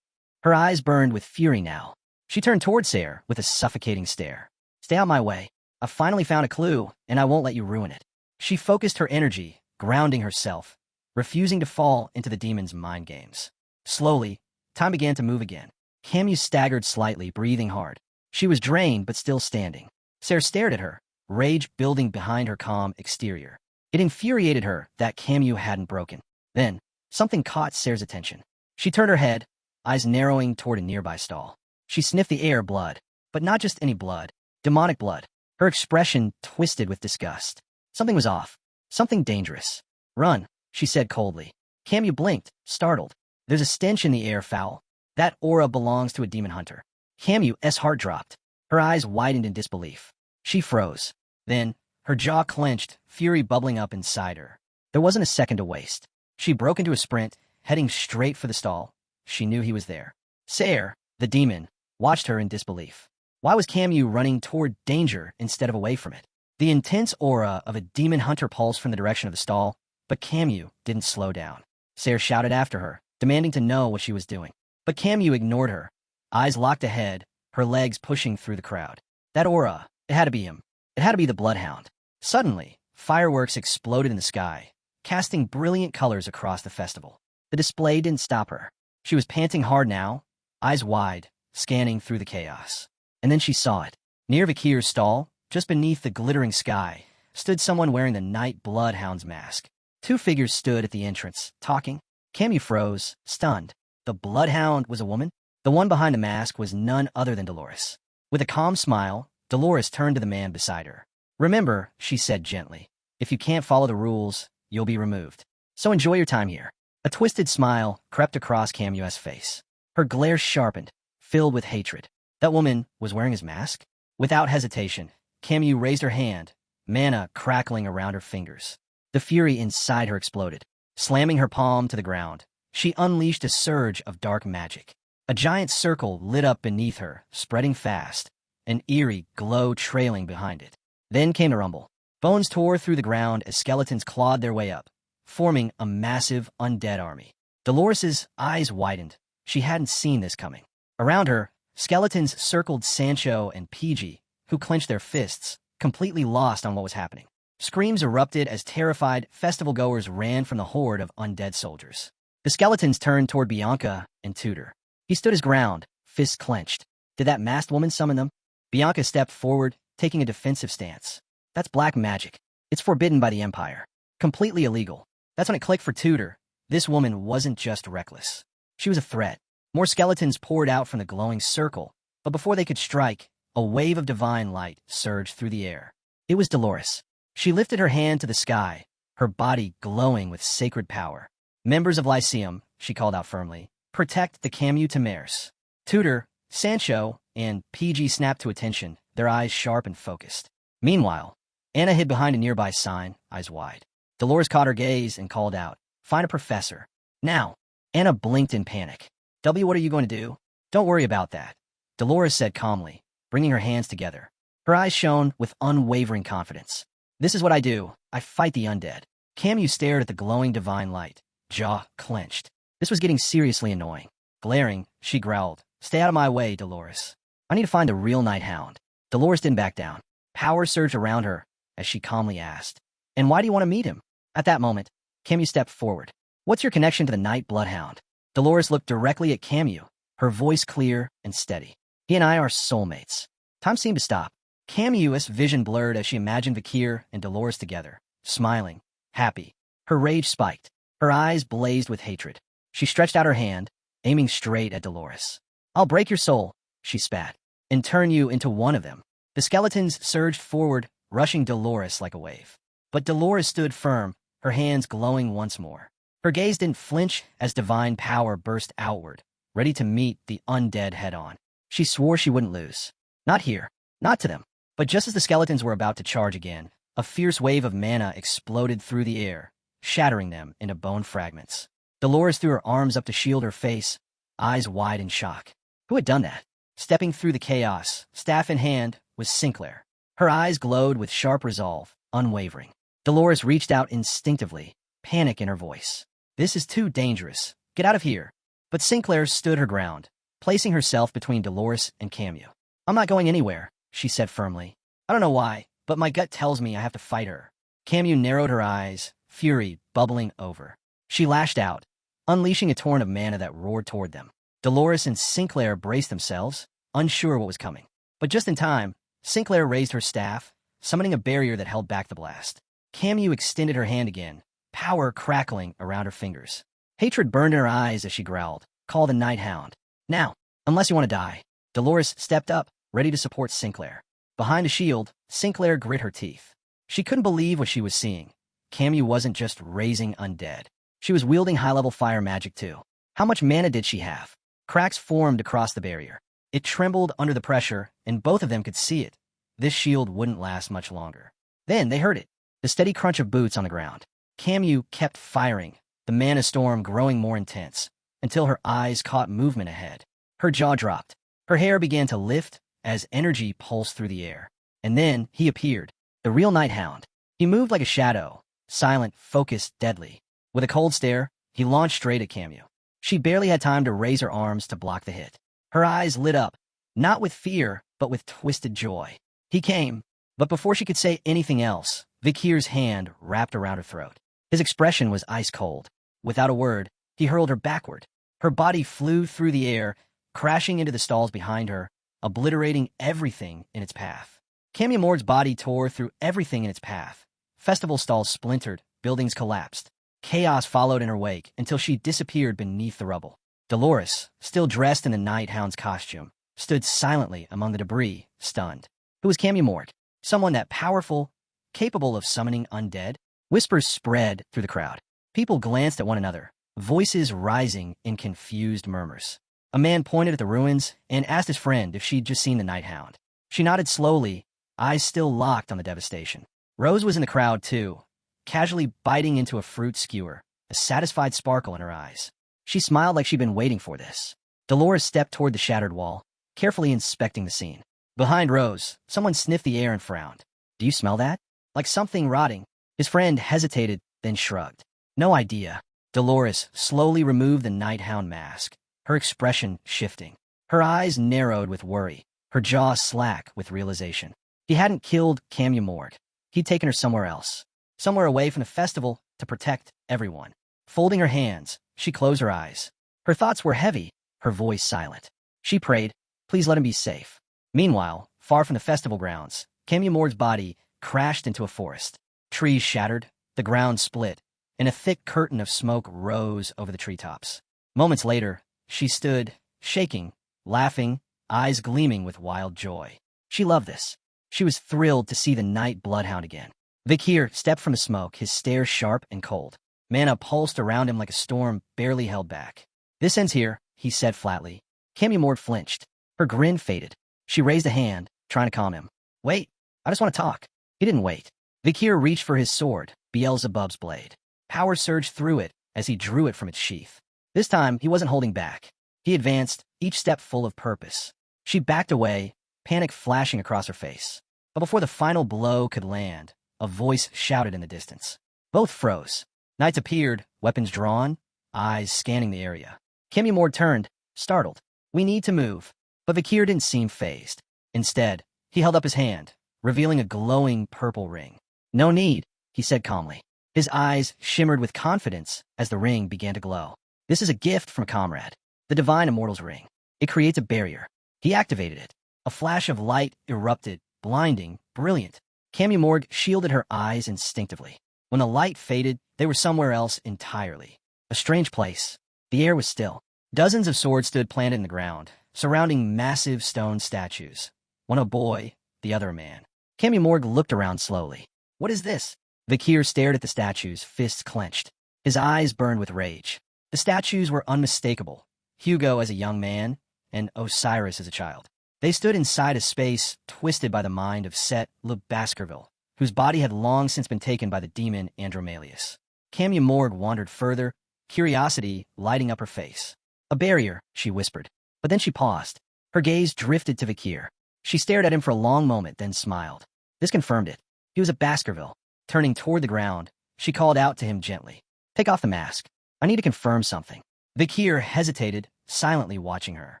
Her eyes burned with fury now. She turned toward Sarah with a suffocating stare. Stay out my way. I've finally found a clue, and I won't let you ruin it. She focused her energy, grounding herself, refusing to fall into the demon's mind games. Slowly, time began to move again. Camus staggered slightly, breathing hard. She was drained, but still standing. Sarah stared at her, rage building behind her calm exterior. It infuriated her that Camus hadn't broken. Then, something caught Sarah's attention. She turned her head, eyes narrowing toward a nearby stall. She sniffed the air, blood, but not just any blood. Demonic blood. Her expression twisted with disgust. Something was off. Something dangerous. Run, she said coldly. Camus blinked, startled. There's a stench in the air, foul. That aura belongs to a demon hunter. Camus' heart dropped. Her eyes widened in disbelief. She froze. Then, her jaw clenched, fury bubbling up inside her. There wasn't a second to waste. She broke into a sprint, heading straight for the stall. She knew he was there. Sarah, the demon, watched her in disbelief. Why was Camus running toward danger instead of away from it? The intense aura of a demon hunter pulsed from the direction of the stall, but Camus didn't slow down. Sarah shouted after her, demanding to know what she was doing. But Camus ignored her, eyes locked ahead, her legs pushing through the crowd. That aura, it had to be him. It had to be the bloodhound. Suddenly, fireworks exploded in the sky, casting brilliant colors across the festival. The display didn't stop her. She was panting hard now, eyes wide, scanning through the chaos. And then she saw it. Near Vakir's stall, just beneath the glittering sky, stood someone wearing the Night Bloodhound's mask. Two figures stood at the entrance, talking. Camu froze, stunned. The Bloodhound was a woman? The one behind the mask was none other than Dolores. With a calm smile, Dolores turned to the man beside her. "Remember," she said gently, "if you can't follow the rules, you'll be removed. So enjoy your time here." A twisted smile crept across Camu's face. Her glare sharpened, filled with hatred. That woman was wearing his mask? Without hesitation, Camu raised her hand, mana crackling around her fingers. The fury inside her exploded. Slamming her palm to the ground, she unleashed a surge of dark magic. A giant circle lit up beneath her, spreading fast, an eerie glow trailing behind it. Then came a rumble. Bones tore through the ground as skeletons clawed their way up, forming a massive undead army. Dolores's eyes widened. She hadn't seen this coming. Around her, skeletons circled Sancho and PG, who clenched their fists, completely lost on what was happening. Screams erupted as terrified festival-goers ran from the horde of undead soldiers. The skeletons turned toward Bianca and Tudor. He stood his ground, fists clenched. Did that masked woman summon them? Bianca stepped forward, taking a defensive stance. That's black magic. It's forbidden by the Empire. Completely illegal. That's when it clicked for Tudor. This woman wasn't just reckless. She was a threat. More skeletons poured out from the glowing circle, but before they could strike, a wave of divine light surged through the air. It was Dolores. She lifted her hand to the sky, her body glowing with sacred power. "Members of Lyceum," she called out firmly, "protect the Camu Temeres." Tudor, Sancho, and PG snapped to attention, their eyes sharp and focused. Meanwhile, Anna hid behind a nearby sign, eyes wide. Dolores caught her gaze and called out, "Find a professor. Now." Anna blinked in panic. "W, what are you going to do?" "Don't worry about that," Dolores said calmly, bringing her hands together. Her eyes shone with unwavering confidence. "This is what I do. I fight the undead." Camu stared at the glowing divine light, jaw clenched. This was getting seriously annoying. Glaring, she growled, "Stay out of my way, Dolores. I need to find the real Night Hound." Dolores didn't back down. Power surged around her as she calmly asked, "And why do you want to meet him?" At that moment, Camu stepped forward. "What's your connection to the Night Bloodhound?" Dolores looked directly at Camu, her voice clear and steady. "He and I are soulmates." Time seemed to stop. Camu's vision blurred as she imagined Vakir and Dolores together, smiling, happy. Her rage spiked. Her eyes blazed with hatred. She stretched out her hand, aiming straight at Dolores. "I'll break your soul," she spat, "and turn you into one of them." The skeletons surged forward, rushing Dolores like a wave. But Dolores stood firm, her hands glowing once more. Her gaze didn't flinch as divine power burst outward, ready to meet the undead head-on. She swore she wouldn't lose. Not here, not to them. But just as the skeletons were about to charge again, a fierce wave of mana exploded through the air, shattering them into bone fragments. Dolores threw her arms up to shield her face, eyes wide in shock. Who had done that? Stepping through the chaos, staff in hand, was Sinclair. Her eyes glowed with sharp resolve, unwavering. Dolores reached out instinctively, panic in her voice. "This is too dangerous. Get out of here." But Sinclair stood her ground, placing herself between Dolores and Camu. "I'm not going anywhere," she said firmly. "I don't know why, but my gut tells me I have to fight her." Camu narrowed her eyes, fury bubbling over. She lashed out, unleashing a torrent of mana that roared toward them. Dolores and Sinclair braced themselves, unsure what was coming. But just in time, Sinclair raised her staff, summoning a barrier that held back the blast. Camu extended her hand again, power crackling around her fingers. Hatred burned in her eyes as she growled, "Call the Night Hound. Now, unless you want to die." Dolores stepped up, ready to support Sinclair. Behind a shield, Sinclair grit her teeth. She couldn't believe what she was seeing. Camu wasn't just raising undead. She was wielding high-level fire magic too. How much mana did she have? Cracks formed across the barrier. It trembled under the pressure, and both of them could see it. This shield wouldn't last much longer. Then they heard it, the steady crunch of boots on the ground. Camu kept firing, the mana storm growing more intense, until her eyes caught movement ahead. Her jaw dropped. Her hair began to lift as energy pulsed through the air. And then he appeared, the real Night Hound. He moved like a shadow, silent, focused, deadly. With a cold stare, he launched straight at Camu. She barely had time to raise her arms to block the hit. Her eyes lit up, not with fear, but with twisted joy. He came, but before she could say anything else, Vakir's hand wrapped around her throat. His expression was ice cold. Without a word, he hurled her backward. Her body flew through the air, crashing into the stalls behind her, obliterating everything in its path. Morg's body tore through everything in its path. Festival stalls splintered, buildings collapsed. Chaos followed in her wake until she disappeared beneath the rubble. Dolores, still dressed in the Night Hound's costume, stood silently among the debris, stunned. Who was Morg? Someone that powerful, capable of summoning undead? Whispers spread through the crowd. People glanced at one another, voices rising in confused murmurs. A man pointed at the ruins and asked his friend if she'd just seen the Night Hound. She nodded slowly, eyes still locked on the devastation. Rose was in the crowd too, casually biting into a fruit skewer, a satisfied sparkle in her eyes. She smiled like she'd been waiting for this. Dolores stepped toward the shattered wall, carefully inspecting the scene. Behind Rose, someone sniffed the air and frowned. "Do you smell that? Like something rotting?" His friend hesitated, then shrugged. "No idea." Dolores slowly removed the Night Hound mask, her expression shifting. Her eyes narrowed with worry, her jaw slack with realization. He hadn't killed Morg. He'd taken her somewhere else, somewhere away from the festival to protect everyone. Folding her hands, she closed her eyes. Her thoughts were heavy, her voice silent. She prayed, please let him be safe. Meanwhile, far from the festival grounds, Morg's body crashed into a forest. Trees shattered, the ground split, and a thick curtain of smoke rose over the treetops. Moments later, she stood, shaking, laughing, eyes gleaming with wild joy. She loved this. She was thrilled to see the night bloodhound again. Vakir stepped from the smoke, his stare sharp and cold. Mana pulsed around him like a storm barely held back. "This ends here," he said flatly. Morg flinched. Her grin faded. She raised a hand, trying to calm him. "Wait, I just want to talk." He didn't wait. Vakir reached for his sword, Beelzebub's blade. Power surged through it as he drew it from its sheath. This time, he wasn't holding back. He advanced, each step full of purpose. She backed away, panic flashing across her face. But before the final blow could land, a voice shouted in the distance. Both froze. Knights appeared, weapons drawn, eyes scanning the area. Morg turned, startled. "We need to move." But Vakir didn't seem fazed. Instead, he held up his hand, revealing a glowing purple ring. "No need," he said calmly. His eyes shimmered with confidence as the ring began to glow. "This is a gift from a comrade. The Divine Immortal's ring. It creates a barrier." He activated it. A flash of light erupted, blinding, brilliant. Morg shielded her eyes instinctively. When the light faded, they were somewhere else entirely. A strange place. The air was still. Dozens of swords stood planted in the ground, surrounding massive stone statues. One a boy, the other a man. Morg looked around slowly. "What is this?" Vakir stared at the statues, fists clenched. His eyes burned with rage. The statues were unmistakable. Hugo as a young man, and Osiris as a child. They stood inside a space twisted by the mind of Set Le Baskerville, whose body had long since been taken by the demon Andromalius. Morg wandered further, curiosity lighting up her face. "A barrier," she whispered. But then she paused. Her gaze drifted to Vakir. She stared at him for a long moment, then smiled. This confirmed it. He was a Baskerville. Turning toward the ground, she called out to him gently. "Take off the mask. I need to confirm something." Vakir hesitated, silently watching her.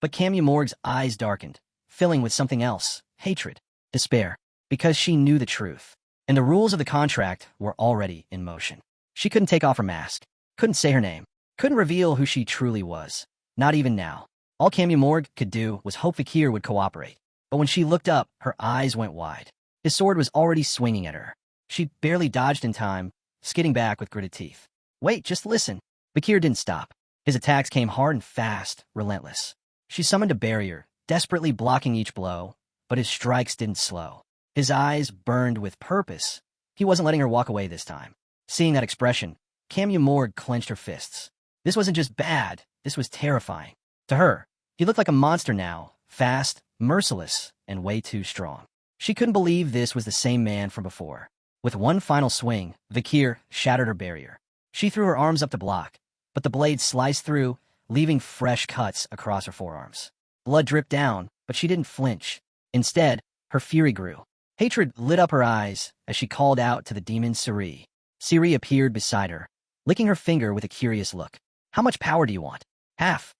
But Morg's eyes darkened, filling with something else, hatred, despair, because she knew the truth. And the rules of the contract were already in motion. She couldn't take off her mask, couldn't say her name, couldn't reveal who she truly was. Not even now. All Morg could do was hope Vakir would cooperate. But when she looked up, her eyes went wide. His sword was already swinging at her. She barely dodged in time, skidding back with gritted teeth. "Wait, just listen." Vakir didn't stop. His attacks came hard and fast, relentless. She summoned a barrier, desperately blocking each blow, but his strikes didn't slow. His eyes burned with purpose. He wasn't letting her walk away this time. Seeing that expression, Morg clenched her fists. This wasn't just bad, this was terrifying. To her, he looked like a monster now, fast, merciless, and way too strong. She couldn't believe this was the same man from before. With one final swing, Vakir shattered her barrier. She threw her arms up to block, but the blade sliced through, leaving fresh cuts across her forearms. Blood dripped down, but she didn't flinch. Instead, her fury grew. Hatred lit up her eyes as she called out to the demon Siri. Siri appeared beside her, licking her finger with a curious look. "How much power do you want?" "Half."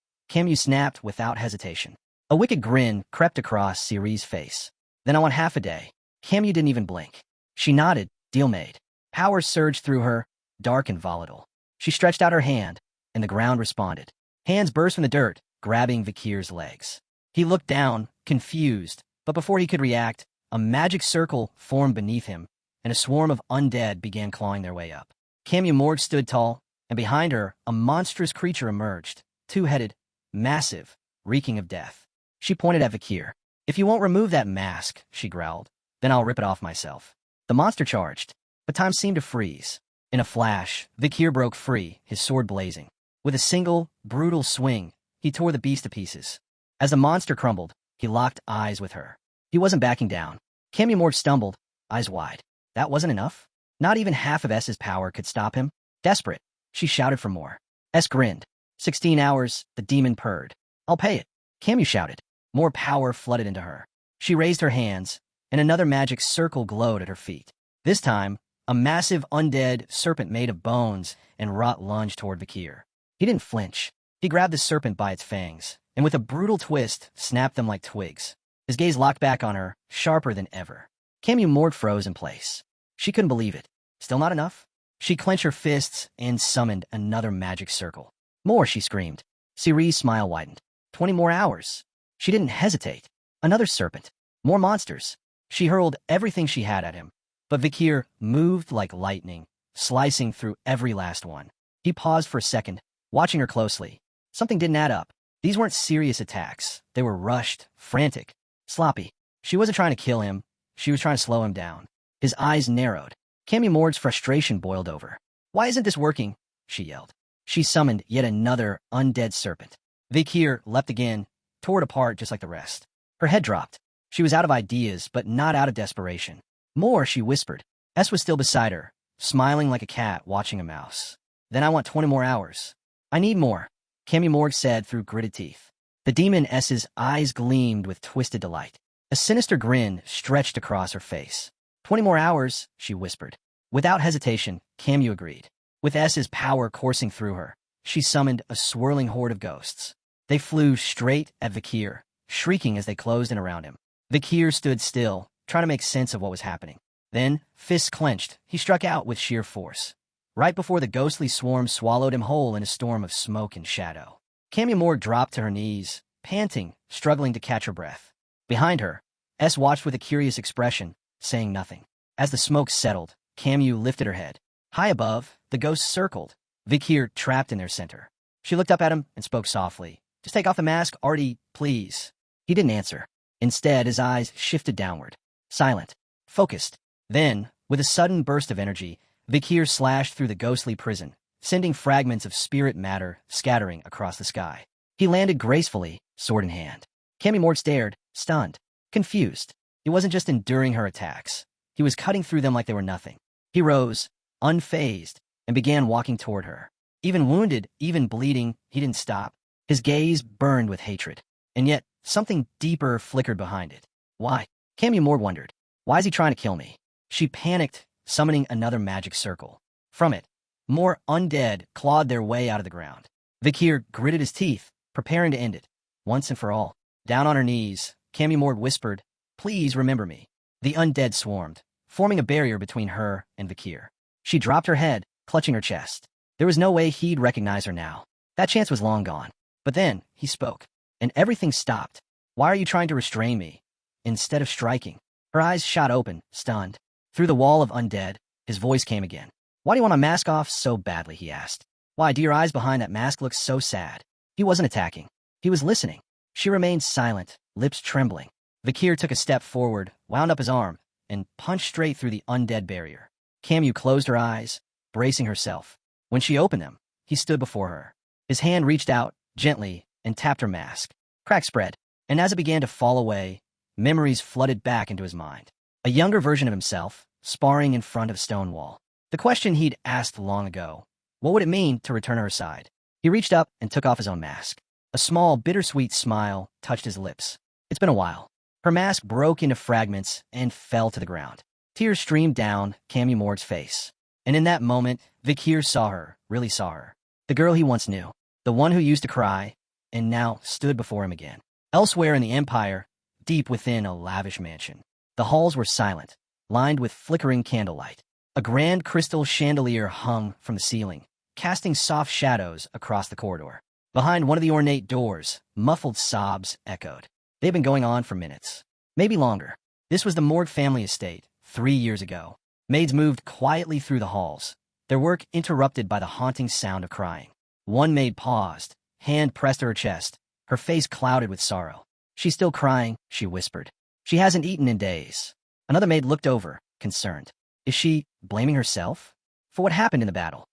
Snapped without hesitation. A wicked grin crept across Siri's face. "Then I want half a day." Didn't even blink. She nodded, deal made. Power surged through her, dark and volatile. She stretched out her hand, and the ground responded. Hands burst from the dirt, grabbing Vakir's legs. He looked down, confused, but before he could react, a magic circle formed beneath him, and a swarm of undead began clawing their way up. Morgs stood tall, and behind her, a monstrous creature emerged, two-headed, massive, reeking of death. She pointed at Vakir. "If you won't remove that mask," she growled, "then I'll rip it off myself." The monster charged, but time seemed to freeze. In a flash, Vakir broke free, his sword blazing. With a single, brutal swing, he tore the beast to pieces. As the monster crumbled, he locked eyes with her. He wasn't backing down. Morgs stumbled, eyes wide. That wasn't enough? Not even half of S's power could stop him? Desperate, she shouted for more. S grinned. 16 hours, the demon purred. "I'll pay it." Camu shouted. More power flooded into her. She raised her hands, and another magic circle glowed at her feet. This time, a massive undead serpent made of bones and rot lunged toward Vakir. He didn't flinch. He grabbed the serpent by its fangs, and with a brutal twist, snapped them like twigs. His gaze locked back on her, sharper than ever. Morg froze in place. She couldn't believe it. Still not enough? She clenched her fists and summoned another magic circle. "More," she screamed. Ciri's smile widened. 20 more hours. She didn't hesitate. Another serpent. More monsters. She hurled everything she had at him. But Vakir moved like lightning, slicing through every last one. He paused for a second, watching her closely. Something didn't add up. These weren't serious attacks. They were rushed, frantic, sloppy. She wasn't trying to kill him. She was trying to slow him down. His eyes narrowed. Morg's frustration boiled over. "Why isn't this working?" she yelled. She summoned yet another undead serpent. Vakir leapt again, tore it apart just like the rest. Her head dropped. She was out of ideas, but not out of desperation. "More," she whispered. S was still beside her, smiling like a cat watching a mouse. "Then I want 20 more hours." "I need more," Morg said through gritted teeth. The demon S's eyes gleamed with twisted delight. A sinister grin stretched across her face. 20 more hours, she whispered. Without hesitation, Camu agreed. With S's power coursing through her, she summoned a swirling horde of ghosts. They flew straight at Vakir, shrieking as they closed in around him. Vakir stood still, trying to make sense of what was happening. Then, fists clenched, he struck out with sheer force. Right before the ghostly swarm swallowed him whole in a storm of smoke and shadow. Morg dropped to her knees, panting, struggling to catch her breath. Behind her, S watched with a curious expression, saying nothing. As the smoke settled, Camu lifted her head. High above, the ghosts circled, Vakir trapped in their center. She looked up at him and spoke softly. "Just take off the mask, Artie, please." He didn't answer. Instead, his eyes shifted downward. Silent. Focused. Then, with a sudden burst of energy, Vakir slashed through the ghostly prison, sending fragments of spirit matter scattering across the sky. He landed gracefully, sword in hand. Morg stared, stunned, confused. He wasn't just enduring her attacks. He was cutting through them like they were nothing. He rose, unfazed, and began walking toward her. Even wounded, even bleeding, he didn't stop. His gaze burned with hatred. And yet, something deeper flickered behind it. Why? Morg wondered. Why is he trying to kill me? She panicked, summoning another magic circle. From it, more undead clawed their way out of the ground. Vakir gritted his teeth, preparing to end it, once and for all. Down on her knees, Morg whispered, "Please remember me." The undead swarmed, forming a barrier between her and Vakir. She dropped her head, clutching her chest. There was no way he'd recognize her now. That chance was long gone. But then, he spoke, and everything stopped. "Why are you trying to restrain me?" Instead of striking. Her eyes shot open, stunned. Through the wall of undead, his voice came again. "Why do you want my mask off so badly?" he asked. "Why do your eyes behind that mask look so sad?" He wasn't attacking. He was listening. She remained silent, lips trembling. Vakir took a step forward, wound up his arm, and punched straight through the undead barrier. Camu closed her eyes, bracing herself. When she opened them, he stood before her. His hand reached out, gently, and tapped her mask. Cracks spread, and as it began to fall away, memories flooded back into his mind. A younger version of himself, sparring in front of Stonewall. The question he'd asked long ago. What would it mean to return to her side? He reached up and took off his own mask. A small, bittersweet smile touched his lips. It's been a while. Her mask broke into fragments and fell to the ground. Tears streamed down Morg's face. And in that moment, Vakir saw her, really saw her. The girl he once knew. The one who used to cry, and now stood before him again. Elsewhere in the Empire, deep within a lavish mansion. The halls were silent, lined with flickering candlelight. A grand crystal chandelier hung from the ceiling, casting soft shadows across the corridor. Behind one of the ornate doors, muffled sobs echoed. They'd been going on for minutes, maybe longer. This was the Morg family estate, 3 years ago. Maids moved quietly through the halls, their work interrupted by the haunting sound of crying. One maid paused, hand pressed to her chest, her face clouded with sorrow. "She's still crying," she whispered. "She hasn't eaten in days." Another maid looked over, concerned. Is she blaming herself for what happened in the battle?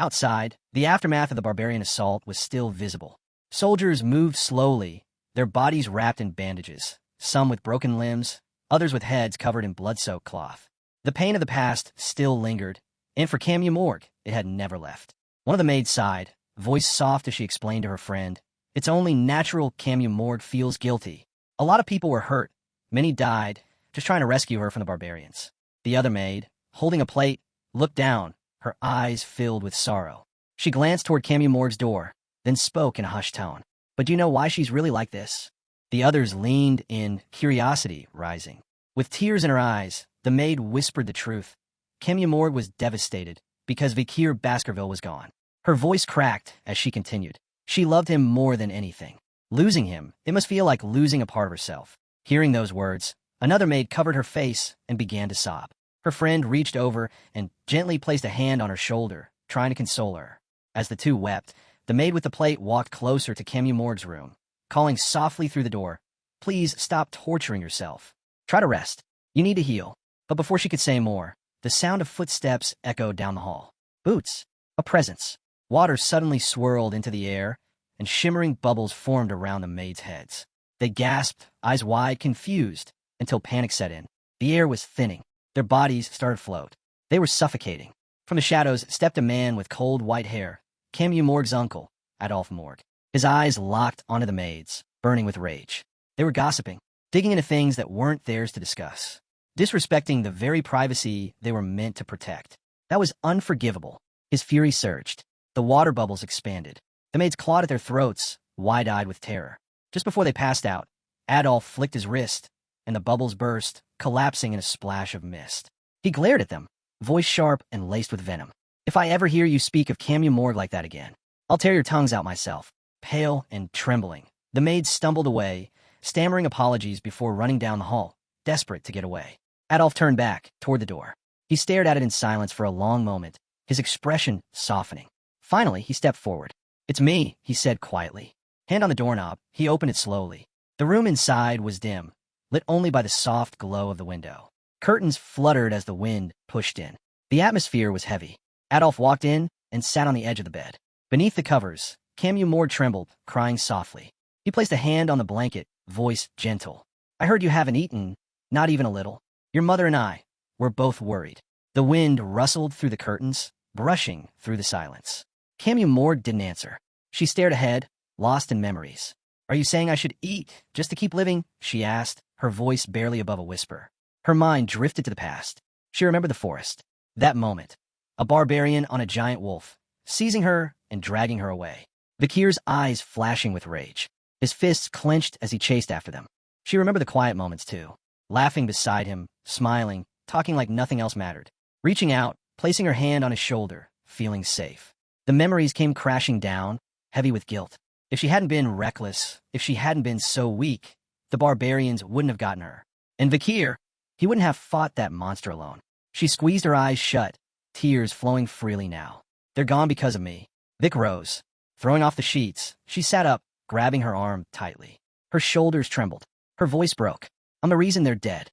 Outside, the aftermath of the barbarian assault was still visible. Soldiers moved slowly, their bodies wrapped in bandages, some with broken limbs, others with heads covered in blood-soaked cloth. The pain of the past still lingered, and for Camu Morg, it had never left. One of the maids sighed, voice soft as she explained to her friend, "It's only natural Camu Morg feels guilty. A lot of people were hurt, many died, just trying to rescue her from the barbarians." The other maid, holding a plate, looked down, her eyes filled with sorrow. She glanced toward Camu Morg's door, then spoke in a hushed tone. "But do you know why she's really like this?" The others leaned in, curiosity rising. With tears in her eyes, the maid whispered the truth. Camu Morg was devastated because Vakir Baskerville was gone. Her voice cracked as she continued. She loved him more than anything. Losing him, it must feel like losing a part of herself. Hearing those words, another maid covered her face and began to sob. Her friend reached over and gently placed a hand on her shoulder, trying to console her. As the two wept, the maid with the plate walked closer to Camu Morg's room, calling softly through the door, "Please stop torturing yourself. Try to rest. You need to heal." But before she could say more, the sound of footsteps echoed down the hall. Boots. A presence. Water suddenly swirled into the air, and shimmering bubbles formed around the maids' heads. They gasped, eyes wide, confused, until panic set in. The air was thinning. Their bodies started to float. They were suffocating. From the shadows stepped a man with cold white hair, Camu Morg's uncle, Adolphe Morg. His eyes locked onto the maids, burning with rage. They were gossiping, digging into things that weren't theirs to discuss, disrespecting the very privacy they were meant to protect. That was unforgivable. His fury surged. The water bubbles expanded. The maids clawed at their throats, wide-eyed with terror. Just before they passed out, Adolphe flicked his wrist, and the bubbles burst, collapsing in a splash of mist. He glared at them, voice sharp and laced with venom. "If I ever hear you speak of Camu Morg like that again, I'll tear your tongues out myself." Pale and trembling, the maids stumbled away, stammering apologies before running down the hall, desperate to get away. Adolphe turned back, toward the door. He stared at it in silence for a long moment, his expression softening. Finally, he stepped forward. "It's me," he said quietly. Hand on the doorknob, he opened it slowly. The room inside was dim, lit only by the soft glow of the window. Curtains fluttered as the wind pushed in. The atmosphere was heavy. Adolphe walked in and sat on the edge of the bed. Beneath the covers, Camu Morg trembled, crying softly. He placed a hand on the blanket, voice gentle. "I heard you haven't eaten, not even a little. Your mother and I, we're both worried." The wind rustled through the curtains, brushing through the silence. Camu Morg didn't answer. She stared ahead, lost in memories. "Are you saying I should eat just to keep living?" she asked, her voice barely above a whisper. Her mind drifted to the past. She remembered the forest. That moment. A barbarian on a giant wolf, seizing her and dragging her away. Vakir's eyes flashing with rage. His fists clenched as he chased after them. She remembered the quiet moments, too. Laughing beside him, smiling, talking like nothing else mattered. Reaching out, placing her hand on his shoulder, feeling safe. The memories came crashing down, heavy with guilt. If she hadn't been reckless, if she hadn't been so weak, the barbarians wouldn't have gotten her. And Vakir, he wouldn't have fought that monster alone. She squeezed her eyes shut, tears flowing freely now. "They're gone because of me." Vic rose. Throwing off the sheets, she sat up, grabbing her arm tightly. Her shoulders trembled. Her voice broke. "I'm the reason they're dead."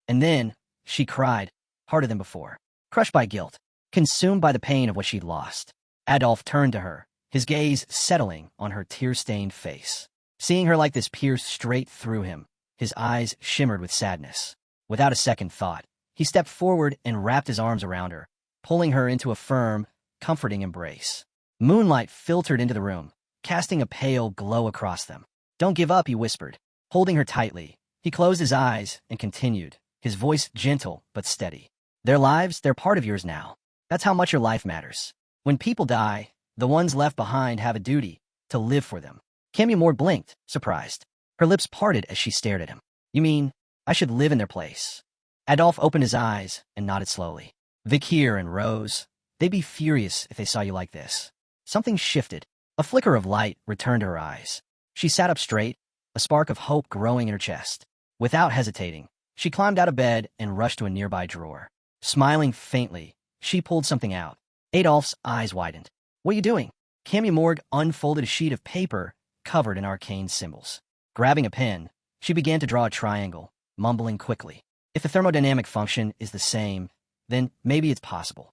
And then, she cried, harder than before. Crushed by guilt, consumed by the pain of what she'd lost. Adolphe turned to her, his gaze settling on her tear-stained face. Seeing her like this pierced straight through him, his eyes shimmered with sadness. Without a second thought, he stepped forward and wrapped his arms around her, pulling her into a firm, comforting embrace. Moonlight filtered into the room, casting a pale glow across them. "Don't give up," he whispered, holding her tightly. He closed his eyes and continued, his voice gentle but steady. "Their lives, they're part of yours now. That's how much your life matters. When people die, the ones left behind have a duty to live for them." Camu Morg blinked, surprised. Her lips parted as she stared at him. "You mean, I should live in their place?" Adolphe opened his eyes and nodded slowly. "Vakir and Rose, they'd be furious if they saw you like this." something shifted. A flicker of light returned to her eyes. She sat up straight, a spark of hope growing in her chest. Without hesitating, she climbed out of bed and rushed to a nearby drawer. Smiling faintly, she pulled something out. Adolph's eyes widened. "What are you doing?" Morg unfolded a sheet of paper covered in arcane symbols. Grabbing a pen, she began to draw a triangle, mumbling quickly. If the thermodynamic function is the same, then maybe it's possible.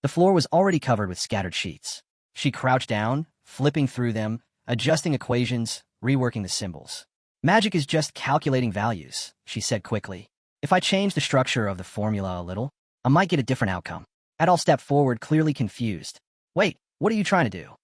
The floor was already covered with scattered sheets. She crouched down, flipping through them, adjusting equations, reworking the symbols. "Magic is just calculating values," she said quickly. "If I change the structure of the formula a little, I might get a different outcome." Adolf stepped forward, clearly confused. "Wait, what are you trying to do?"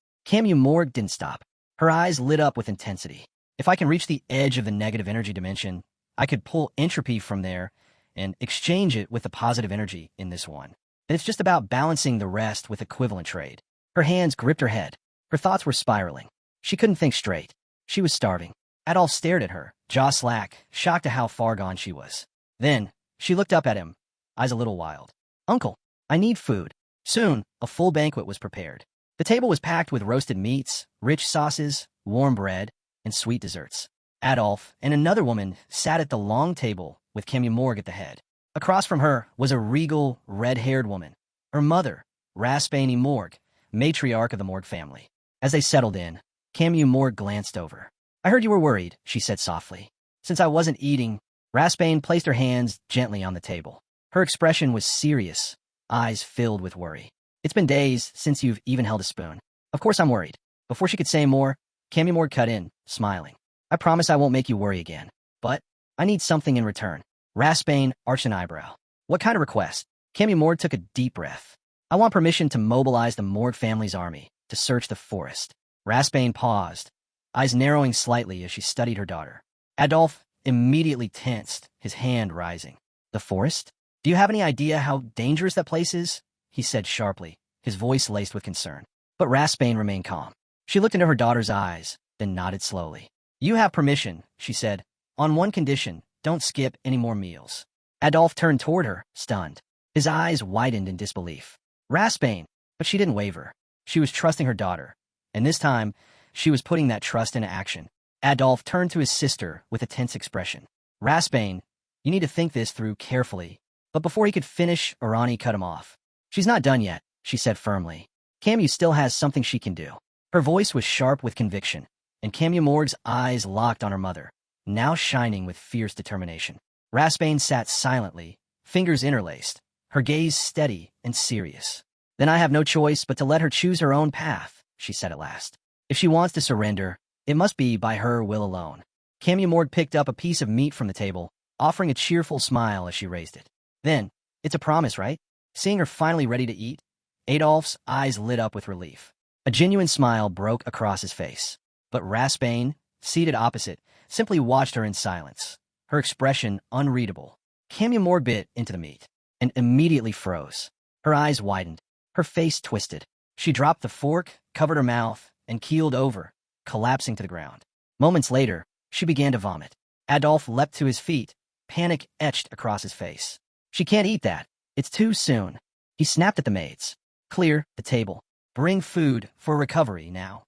Morg didn't stop. Her eyes lit up with intensity. "If I can reach the edge of the negative energy dimension, I could pull entropy from there and exchange it with the positive energy in this one. And it's just about balancing the rest with equivalent trade." Her hands gripped her head. Her thoughts were spiraling. She couldn't think straight. She was starving. Adolf stared at her, jaw slack, shocked at how far gone she was. Then, she looked up at him, eyes a little wild. "Uncle, I need food." Soon, a full banquet was prepared. The table was packed with roasted meats, rich sauces, warm bread, and sweet desserts. Adolf and another woman sat at the long table with Morg at the head. Across from her was a regal, red-haired woman, her mother, Raspaini Morg, matriarch of the Morg family. As they settled in, Morg glanced over. "I heard you were worried," she said softly. Since I wasn't eating, Raspain placed her hands gently on the table. Her expression was serious, eyes filled with worry. "It's been days since you've even held a spoon." "Of course I'm worried." Before she could say more, Morg cut in, smiling. "I promise I won't make you worry again. But I need something in return." Raspain arched an eyebrow. "What kind of request?" Morg took a deep breath. "I want permission to mobilize the Morg family's army to search the forest." Raspain paused, eyes narrowing slightly as she studied her daughter. Adolf immediately tensed, his hand rising. "The forest? Do you have any idea how dangerous that place is?" he said sharply, his voice laced with concern. But Raspain remained calm. She looked into her daughter's eyes, then nodded slowly. "You have permission," she said. "On one condition, don't skip any more meals." Adolf turned toward her, stunned. His eyes widened in disbelief. Raspain, but she didn't waver. She was trusting her daughter, and this time, she was putting that trust into action. Adolf turned to his sister with a tense expression. "Raspain, you need to think this through carefully." But before he could finish, Arani cut him off. "She's not done yet," she said firmly. Camu still has something she can do. Her voice was sharp with conviction, and Morg's eyes locked on her mother, now shining with fierce determination. Raspain sat silently, fingers interlaced, her gaze steady and serious. "Then I have no choice but to let her choose her own path," she said at last. "If she wants to surrender, it must be by her will alone." Morg picked up a piece of meat from the table, offering a cheerful smile as she raised it. "Then, it's a promise, right?" Seeing her finally ready to eat, Adolf's eyes lit up with relief. A genuine smile broke across his face. But Raspain, seated opposite, simply watched her in silence, her expression unreadable. Morg bit into the meat and immediately froze. Her eyes widened, her face twisted. She dropped the fork, covered her mouth, and keeled over, collapsing to the ground. Moments later, she began to vomit. Adolf leapt to his feet, panic etched across his face. "She can't eat that. It's too soon." He snapped at the maids. "Clear the table. Bring food for recovery now."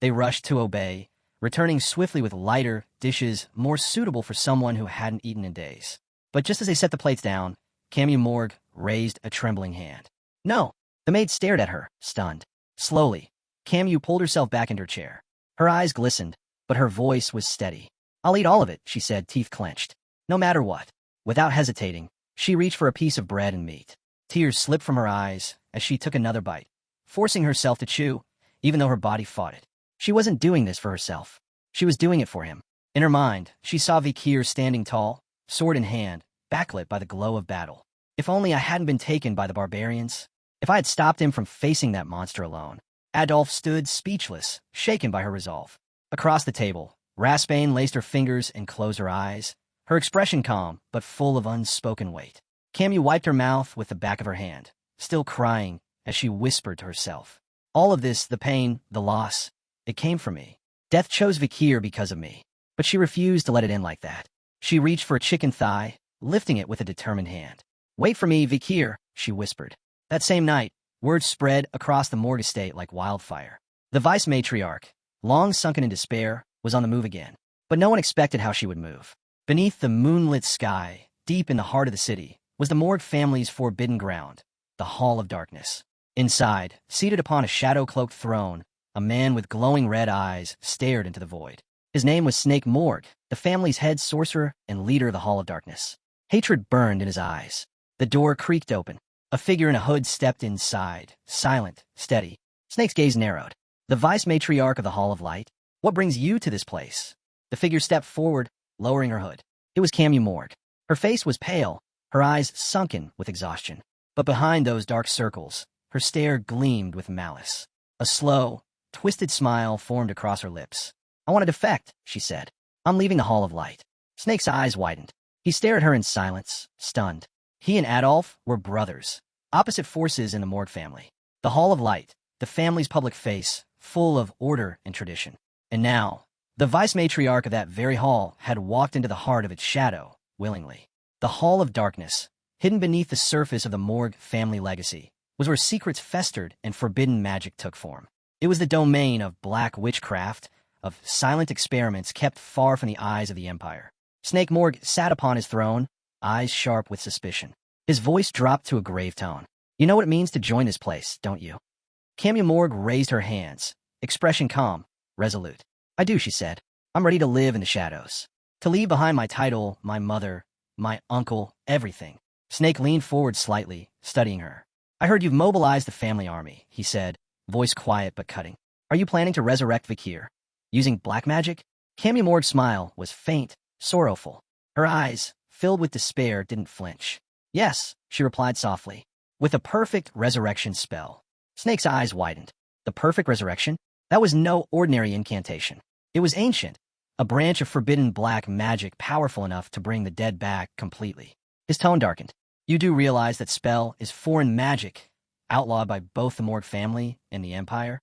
They rushed to obey, returning swiftly with lighter dishes more suitable for someone who hadn't eaten in days. But just as they set the plates down, Morg raised a trembling hand. "No!" The maid stared at her, stunned. Slowly, pulled herself back into her chair. Her eyes glistened, but her voice was steady. "I'll eat all of it," she said, teeth clenched. No matter what. Without hesitating, she reached for a piece of bread and meat. Tears slipped from her eyes as she took another bite, forcing herself to chew, even though her body fought it. She wasn't doing this for herself. She was doing it for him. In her mind, she saw Vakir standing tall, sword in hand, backlit by the glow of battle. If only I hadn't been taken by the barbarians. If I had stopped him from facing that monster alone. Adolf stood speechless, shaken by her resolve. Across the table, Raspain laced her fingers and closed her eyes, her expression calm but full of unspoken weight. Wiped her mouth with the back of her hand, still crying as she whispered to herself. "All of this, the pain, the loss, it came from me. Death chose Vakir because of me." But she refused to let it end like that. She reached for a chicken thigh, lifting it with a determined hand. "Wait for me, Vakir," she whispered. That same night, word spread across the Morg estate like wildfire. The vice matriarch, long sunken in despair, was on the move again. But no one expected how she would move. Beneath the moonlit sky, deep in the heart of the city, was the Morg family's forbidden ground, the Hall of Darkness. Inside, seated upon a shadow-cloaked throne, a man with glowing red eyes stared into the void. His name was Snake Morg, the family's head sorcerer and leader of the Hall of Darkness. Hatred burned in his eyes. The door creaked open. A figure in a hood stepped inside, silent, steady. Snake's gaze narrowed. The vice matriarch of the Hall of Light? What brings you to this place? The figure stepped forward, lowering her hood. It was Camu Morg. Her face was pale, her eyes sunken with exhaustion. But behind those dark circles, her stare gleamed with malice. A slow, twisted smile formed across her lips. I want to defect, she said. I'm leaving the Hall of Light. Snake's eyes widened. He stared at her in silence, stunned. He and Adolf were brothers, opposite forces in the Morg family. The Hall of Light, the family's public face, full of order and tradition. And now, the vice matriarch of that very hall had walked into the heart of its shadow, willingly. The Hall of Darkness, hidden beneath the surface of the Morg family legacy, was where secrets festered and forbidden magic took form. It was the domain of black witchcraft, of silent experiments kept far from the eyes of the Empire. Snake Morg sat upon his throne, eyes sharp with suspicion. His voice dropped to a grave tone. You know what it means to join this place, don't you? Camu Morg raised her hands, expression calm, resolute. I do, she said. I'm ready to live in the shadows. To leave behind my title, my mother, my uncle, everything. Snake leaned forward slightly, studying her. I heard you've mobilized the family army, he said, voice quiet but cutting. Are you planning to resurrect Vakir? Using black magic? Camu Morg's smile was faint, sorrowful. Her eyes, filled with despair, didn't flinch. Yes, she replied softly. With a perfect resurrection spell. Snake's eyes widened. The perfect resurrection? That was no ordinary incantation. It was ancient, a branch of forbidden black magic powerful enough to bring the dead back completely. His tone darkened. You do realize that spell is foreign magic, outlawed by both the Morg family and the Empire?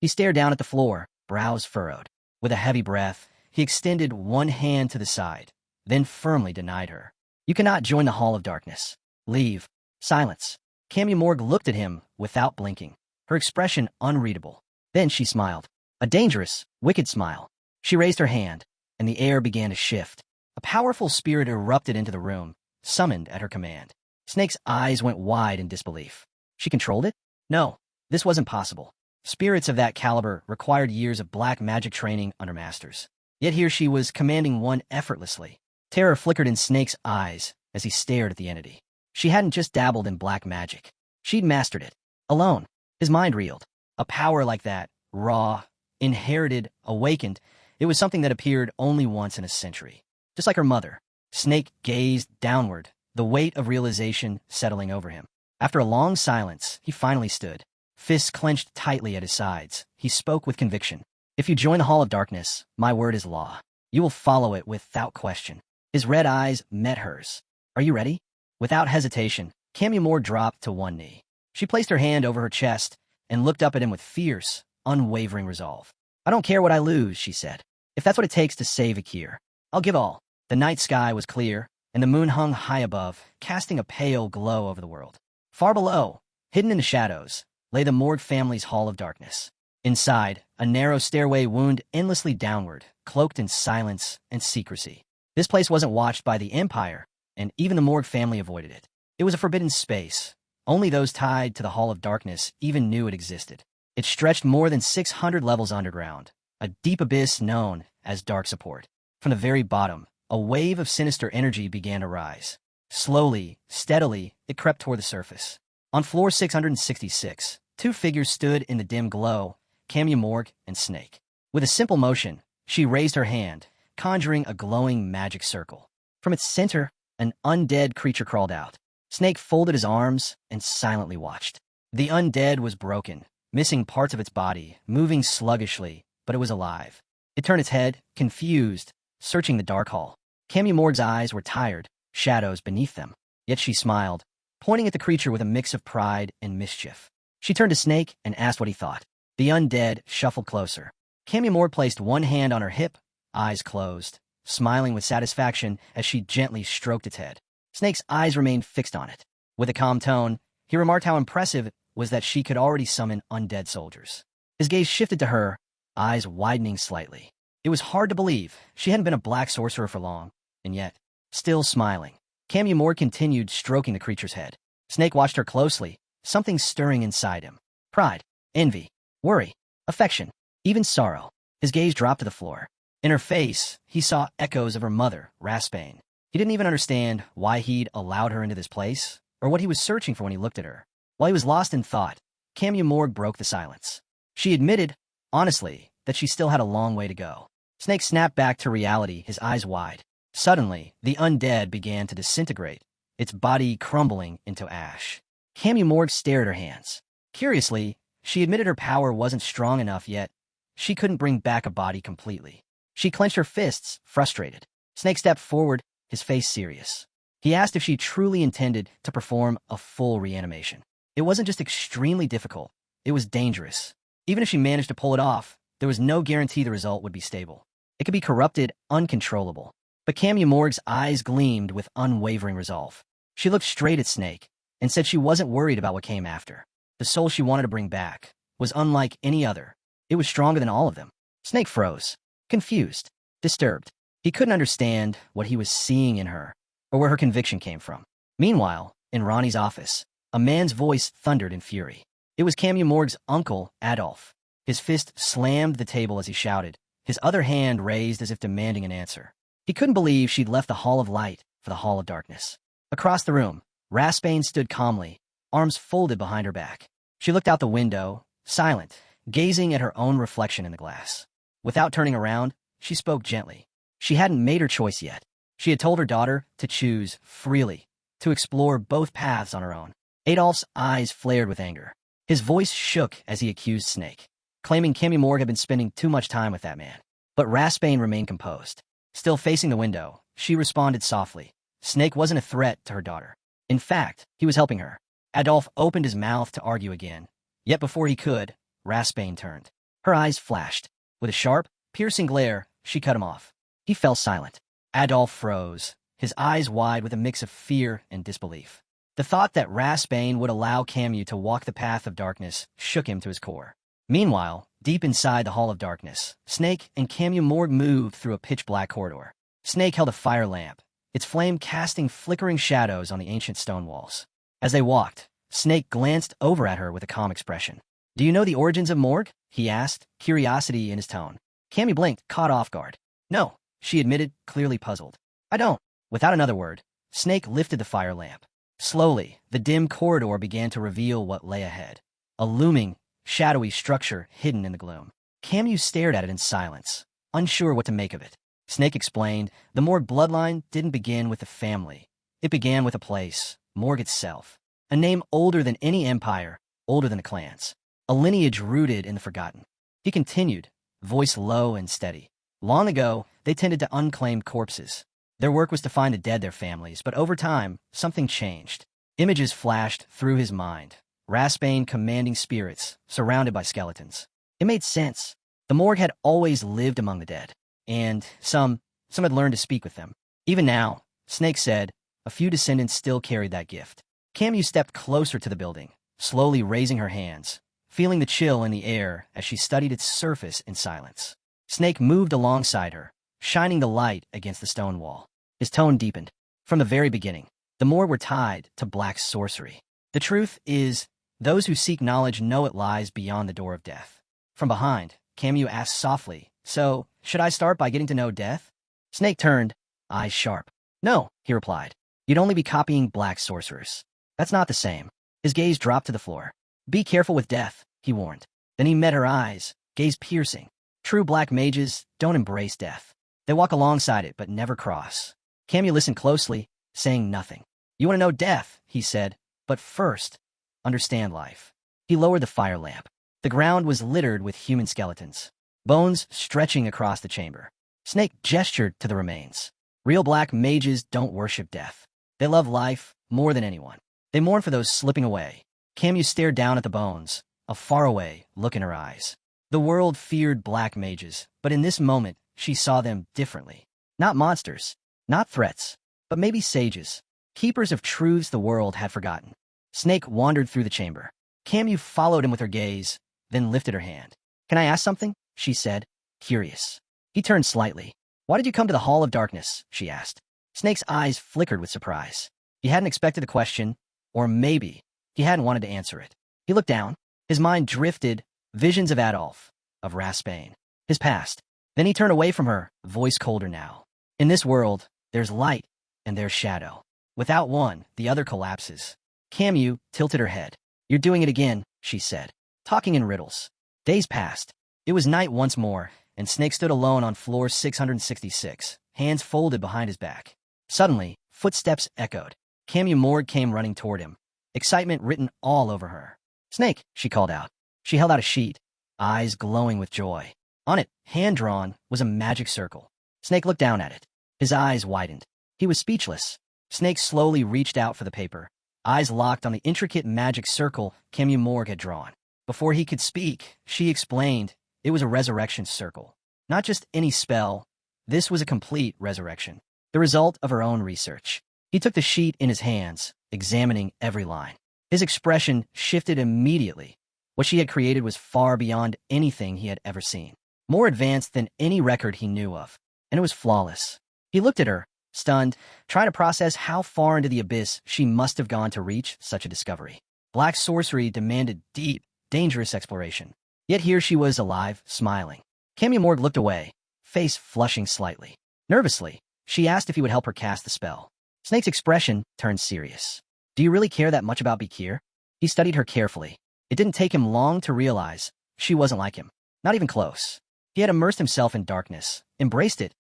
He stared down at the floor, brows furrowed. With a heavy breath, he extended one hand to the side, then firmly denied her. You cannot join the Hall of Darkness. Leave. Silence. Camu Morg looked at him without blinking, her expression unreadable. Then she smiled. A dangerous, wicked smile. She raised her hand, and the air began to shift. A powerful spirit erupted into the room, summoned at her command. Snake's eyes went wide in disbelief. She controlled it? No, this wasn't possible. Spirits of that caliber required years of black magic training under masters. Yet here she was commanding one effortlessly. Terror flickered in Snake's eyes as he stared at the entity. She hadn't just dabbled in black magic. She'd mastered it. Alone. His mind reeled. A power like that, raw, inherited, awakened, it was something that appeared only once in a century. Just like her mother. Snake gazed downward, the weight of realization settling over him. After a long silence, he finally stood. Fists clenched tightly at his sides, he spoke with conviction. If you join the Hall of Darkness, my word is law. You will follow it without question. His red eyes met hers. Are you ready? Without hesitation, Camu Morg dropped to one knee. She placed her hand over her chest and looked up at him with fierce, unwavering resolve. I don't care what I lose, she said. If that's what it takes to save Vakir, I'll give all. The night sky was clear, and the moon hung high above, casting a pale glow over the world. Far below, hidden in the shadows, lay the Morg family's Hall of Darkness. Inside, a narrow stairway wound endlessly downward, cloaked in silence and secrecy. This place wasn't watched by the Empire, and even the Morg family avoided it. It was a forbidden space. Only those tied to the Hall of Darkness even knew it existed. It stretched more than 600 levels underground, a deep abyss known as Dark Support. From the very bottom, a wave of sinister energy began to rise. Slowly, steadily, it crept toward the surface. On floor 666, two figures stood in the dim glow, Camu Morg and Snake. With a simple motion, she raised her hand, conjuring a glowing magic circle. From its center, an undead creature crawled out. Snake folded his arms and silently watched. The undead was broken, missing parts of its body, moving sluggishly, but it was alive. It turned its head, confused, searching the dark hall. Camu Morg's eyes were tired, shadows beneath them. Yet she smiled, pointing at the creature with a mix of pride and mischief. She turned to Snake and asked what he thought. The undead shuffled closer. Camu Morg placed one hand on her hip, eyes closed, smiling with satisfaction as she gently stroked its head. Snake's eyes remained fixed on it. With a calm tone, he remarked how impressive it was that she could already summon undead soldiers. His gaze shifted to her, eyes widening slightly. It was hard to believe she hadn't been a black sorcerer for long, and yet, still smiling. Morg continued stroking the creature's head. Snake watched her closely, something stirring inside him. Pride, envy, worry, affection, even sorrow. His gaze dropped to the floor. In her face, he saw echoes of her mother, Raspain. He didn't even understand why he'd allowed her into this place, or what he was searching for when he looked at her. While he was lost in thought, Morg broke the silence. She admitted, honestly, that she still had a long way to go. Snake snapped back to reality, his eyes wide. Suddenly, the undead began to disintegrate, its body crumbling into ash. Morg stared at her hands. Curiously, she admitted her power wasn't strong enough yet. She couldn't bring back a body completely. She clenched her fists, frustrated. Snake stepped forward, his face serious. He asked if she truly intended to perform a full reanimation. It wasn't just extremely difficult, it was dangerous. Even if she managed to pull it off, there was no guarantee the result would be stable. It could be corrupted, uncontrollable. But Morg's eyes gleamed with unwavering resolve. She looked straight at Snake and said she wasn't worried about what came after. The soul she wanted to bring back was unlike any other. It was stronger than all of them. Snake froze, confused, disturbed. He couldn't understand what he was seeing in her, or where her conviction came from. Meanwhile, in Ronnie's office, a man's voice thundered in fury. It was Morg's uncle, Adolf. His fist slammed the table as he shouted, his other hand raised as if demanding an answer. He couldn't believe she'd left the Hall of Light for the Hall of Darkness. Across the room, Raspain stood calmly, arms folded behind her back. She looked out the window, silent, gazing at her own reflection in the glass. Without turning around, she spoke gently. She hadn't made her choice yet. She had told her daughter to choose freely, to explore both paths on her own. Adolf's eyes flared with anger. His voice shook as he accused Snake, claiming Morg had been spending too much time with that man. But Raspain remained composed. Still facing the window, she responded softly. Snake wasn't a threat to her daughter. In fact, he was helping her. Adolf opened his mouth to argue again. Yet before he could, Raspain turned. Her eyes flashed. With a sharp, piercing glare, she cut him off. He fell silent. Adolf froze, his eyes wide with a mix of fear and disbelief. The thought that Raspain would allow Camus to walk the path of darkness shook him to his core. Meanwhile, deep inside the Hall of Darkness, Snake and Morg moved through a pitch-black corridor. Snake held a fire lamp, its flame casting flickering shadows on the ancient stone walls. As they walked, Snake glanced over at her with a calm expression. "Do you know the origins of Morg?" he asked, curiosity in his tone. Cammy blinked, caught off guard. "No," she admitted, clearly puzzled. "I don't." Without another word, Snake lifted the fire lamp. Slowly, the dim corridor began to reveal what lay ahead. A looming, shadowy structure hidden in the gloom. Camus stared at it in silence, unsure what to make of it. Snake explained, the Morg bloodline didn't begin with a family. It began with a place, Morg itself. A name older than any empire, older than the clans. A lineage rooted in the forgotten. He continued, voice low and steady. Long ago, they tended to unclaimed corpses. Their work was to find the dead their families, but over time, something changed. Images flashed through his mind. Raspain commanding spirits, surrounded by skeletons. It made sense. The Morg had always lived among the dead, and some had learned to speak with them. Even now, Snake said, a few descendants still carried that gift. Camus stepped closer to the building, slowly raising her hands, feeling the chill in the air as she studied its surface in silence. Snake moved alongside her, shining the light against the stone wall. His tone deepened. From the very beginning, the Morg were tied to black sorcery. The truth is, those who seek knowledge know it lies beyond the door of death. From behind, Camus asked softly, "So, should I start by getting to know death?" Snake turned, eyes sharp. "No," he replied. "You'd only be copying black sorcerers. That's not the same." His gaze dropped to the floor. "Be careful with death," he warned. Then he met her eyes, gaze piercing. True black mages don't embrace death. They walk alongside it, but never cross. Camus listened closely, saying nothing. "You want to know death," he said, "but first, understand life." He lowered the fire lamp. The ground was littered with human skeletons, bones stretching across the chamber. Snake gestured to the remains. Real black mages don't worship death. They love life more than anyone. They mourn for those slipping away. Camus stared down at the bones, a faraway look in her eyes. The world feared black mages, but in this moment, she saw them differently. Not monsters, not threats, but maybe sages, keepers of truths the world had forgotten. Snake wandered through the chamber. Camus followed him with her gaze, then lifted her hand. Can I ask something? She said, curious. He turned slightly. Why did you come to the Hall of Darkness? She asked. Snake's eyes flickered with surprise. He hadn't expected the question, or maybe he hadn't wanted to answer it. He looked down. His mind drifted, visions of Adolf, of Raspain, his past. Then he turned away from her, voice colder now. In this world, there's light and there's shadow. Without one, the other collapses. Camus tilted her head. You're doing it again, she said, talking in riddles. Days passed. It was night once more, and Snake stood alone on floor 666, hands folded behind his back. Suddenly, footsteps echoed. Camus Morg came running toward him, excitement written all over her. Snake, she called out. She held out a sheet, eyes glowing with joy. On it, hand-drawn, was a magic circle. Snake looked down at it. His eyes widened. He was speechless. Snake slowly reached out for the paper, eyes locked on the intricate magic circle Camus Morg had drawn. Before he could speak, she explained it was a resurrection circle. Not just any spell. This was a complete resurrection, the result of her own research. He took the sheet in his hands, examining every line. His expression shifted immediately. What she had created was far beyond anything he had ever seen, more advanced than any record he knew of, and it was flawless. He looked at her, stunned, trying to process how far into the abyss she must have gone to reach such a discovery. Black sorcery demanded deep, dangerous exploration. Yet here she was alive, smiling. Camus Morg looked away, face flushing slightly. Nervously, she asked if he would help her cast the spell. Snake's expression turned serious. Do you really care that much about Vakir? He studied her carefully. It didn't take him long to realize she wasn't like him, not even close. He had immersed himself in darkness, embraced it.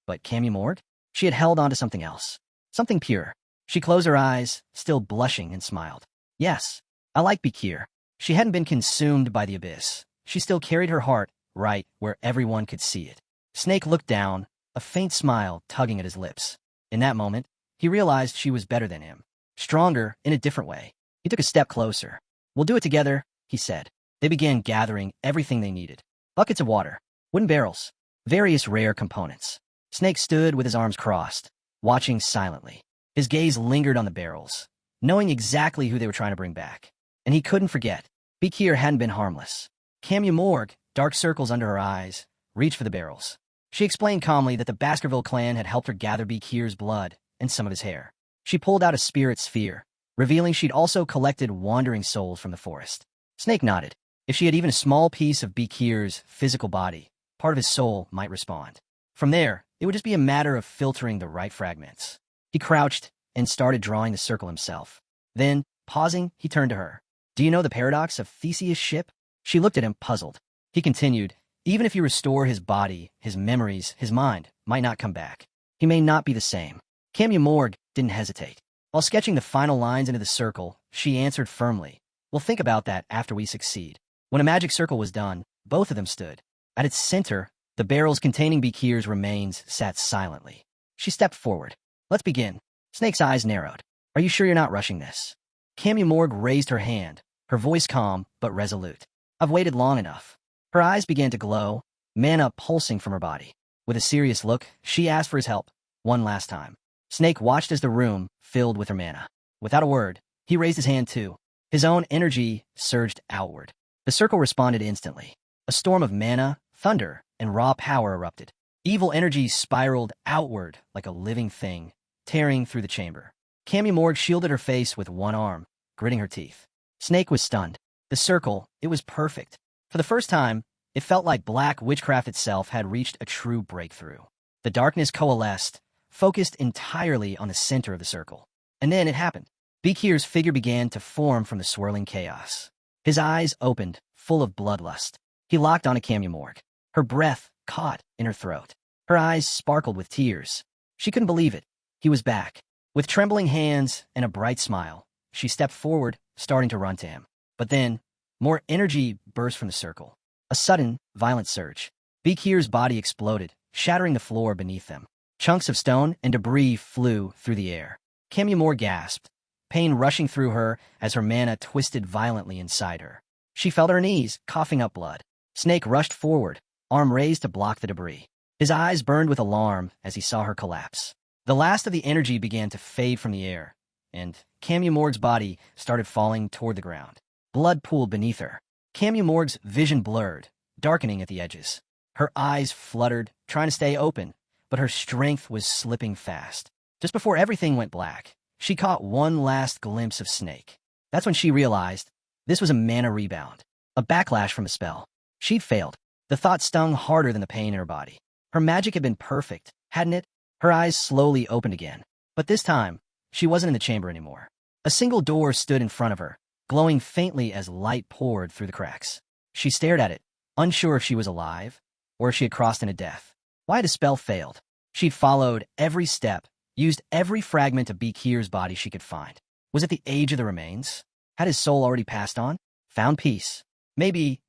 But Camus Morg? She had held on to something else, something pure. She closed her eyes, still blushing, and smiled. Yes, I like Vakir. She hadn't been consumed by the abyss. She still carried her heart right where everyone could see it. Snake looked down, a faint smile tugging at his lips. In that moment, he realized she was better than him, stronger in a different way. He took a step closer. We'll do it together, he said. They began gathering everything they needed. Buckets of water, wooden barrels, various rare components. Snake stood with his arms crossed, watching silently. His gaze lingered on the barrels, knowing exactly who they were trying to bring back. And he couldn't forget. Vakir hadn't been harmless. Camus Morg, dark circles under her eyes, reached for the barrels. She explained calmly that the Baskerville clan had helped her gather Vakir's blood and some of his hair. She pulled out a spirit sphere, revealing she'd also collected wandering souls from the forest. Snake nodded. If she had even a small piece of Vakir's physical body, part of his soul might respond. From there, it would just be a matter of filtering the right fragments. He crouched and started drawing the circle himself. Then, pausing, he turned to her. Do you know the paradox of Theseus' ship? She looked at him, puzzled. He continued, even if you restore his body, his memories, his mind might not come back. He may not be the same. Camus Morg didn't hesitate. While sketching the final lines into the circle, she answered firmly, we'll think about that after we succeed. When a magic circle was done, both of them stood. At its center, the barrels containing Vakir's remains sat silently. She stepped forward. Let's begin. Snake's eyes narrowed. Are you sure you're not rushing this? Camus Morg raised her hand, her voice calm but resolute. I've waited long enough. Her eyes began to glow, mana pulsing from her body. With a serious look, she asked for his help, one last time. Snake watched as the room filled with her mana. Without a word, he raised his hand too. His own energy surged outward. The circle responded instantly. A storm of mana, thunder, and raw power erupted. Evil energy spiraled outward like a living thing, tearing through the chamber. Camus Morg shielded her face with one arm, gritting her teeth. Snake was stunned. The circle, it was perfect. For the first time, it felt like black witchcraft itself had reached a true breakthrough. The darkness coalesced, focused entirely on the center of the circle. And then it happened. Vakir's figure began to form from the swirling chaos. His eyes opened, full of bloodlust. He locked onto Camus Morg. Her breath caught in her throat. Her eyes sparkled with tears. She couldn't believe it. He was back. With trembling hands and a bright smile, she stepped forward, starting to run to him. But then, more energy burst from the circle. A sudden, violent surge. Vakir's body exploded, shattering the floor beneath them. Chunks of stone and debris flew through the air. Camus Morg gasped, pain rushing through her as her mana twisted violently inside her. She fell to her knees, coughing up blood. Snake rushed forward, arm raised to block the debris. His eyes burned with alarm as he saw her collapse. The last of the energy began to fade from the air, and Camus Morg's body started falling toward the ground. Blood pooled beneath her. Camus Morg's vision blurred, darkening at the edges. Her eyes fluttered, trying to stay open, but her strength was slipping fast. Just before everything went black, she caught one last glimpse of Snake. That's when she realized this was a mana rebound, a backlash from a spell. She'd failed. The thought stung harder than the pain in her body. Her magic had been perfect, hadn't it? Her eyes slowly opened again. But this time, she wasn't in the chamber anymore. A single door stood in front of her, glowing faintly as light poured through the cracks. She stared at it, unsure if she was alive, or if she had crossed into death. Why had the spell failed? She'd followed every step, used every fragment of Vakir's body she could find. Was it the age of the remains? Had his soul already passed on? Found peace? Maybe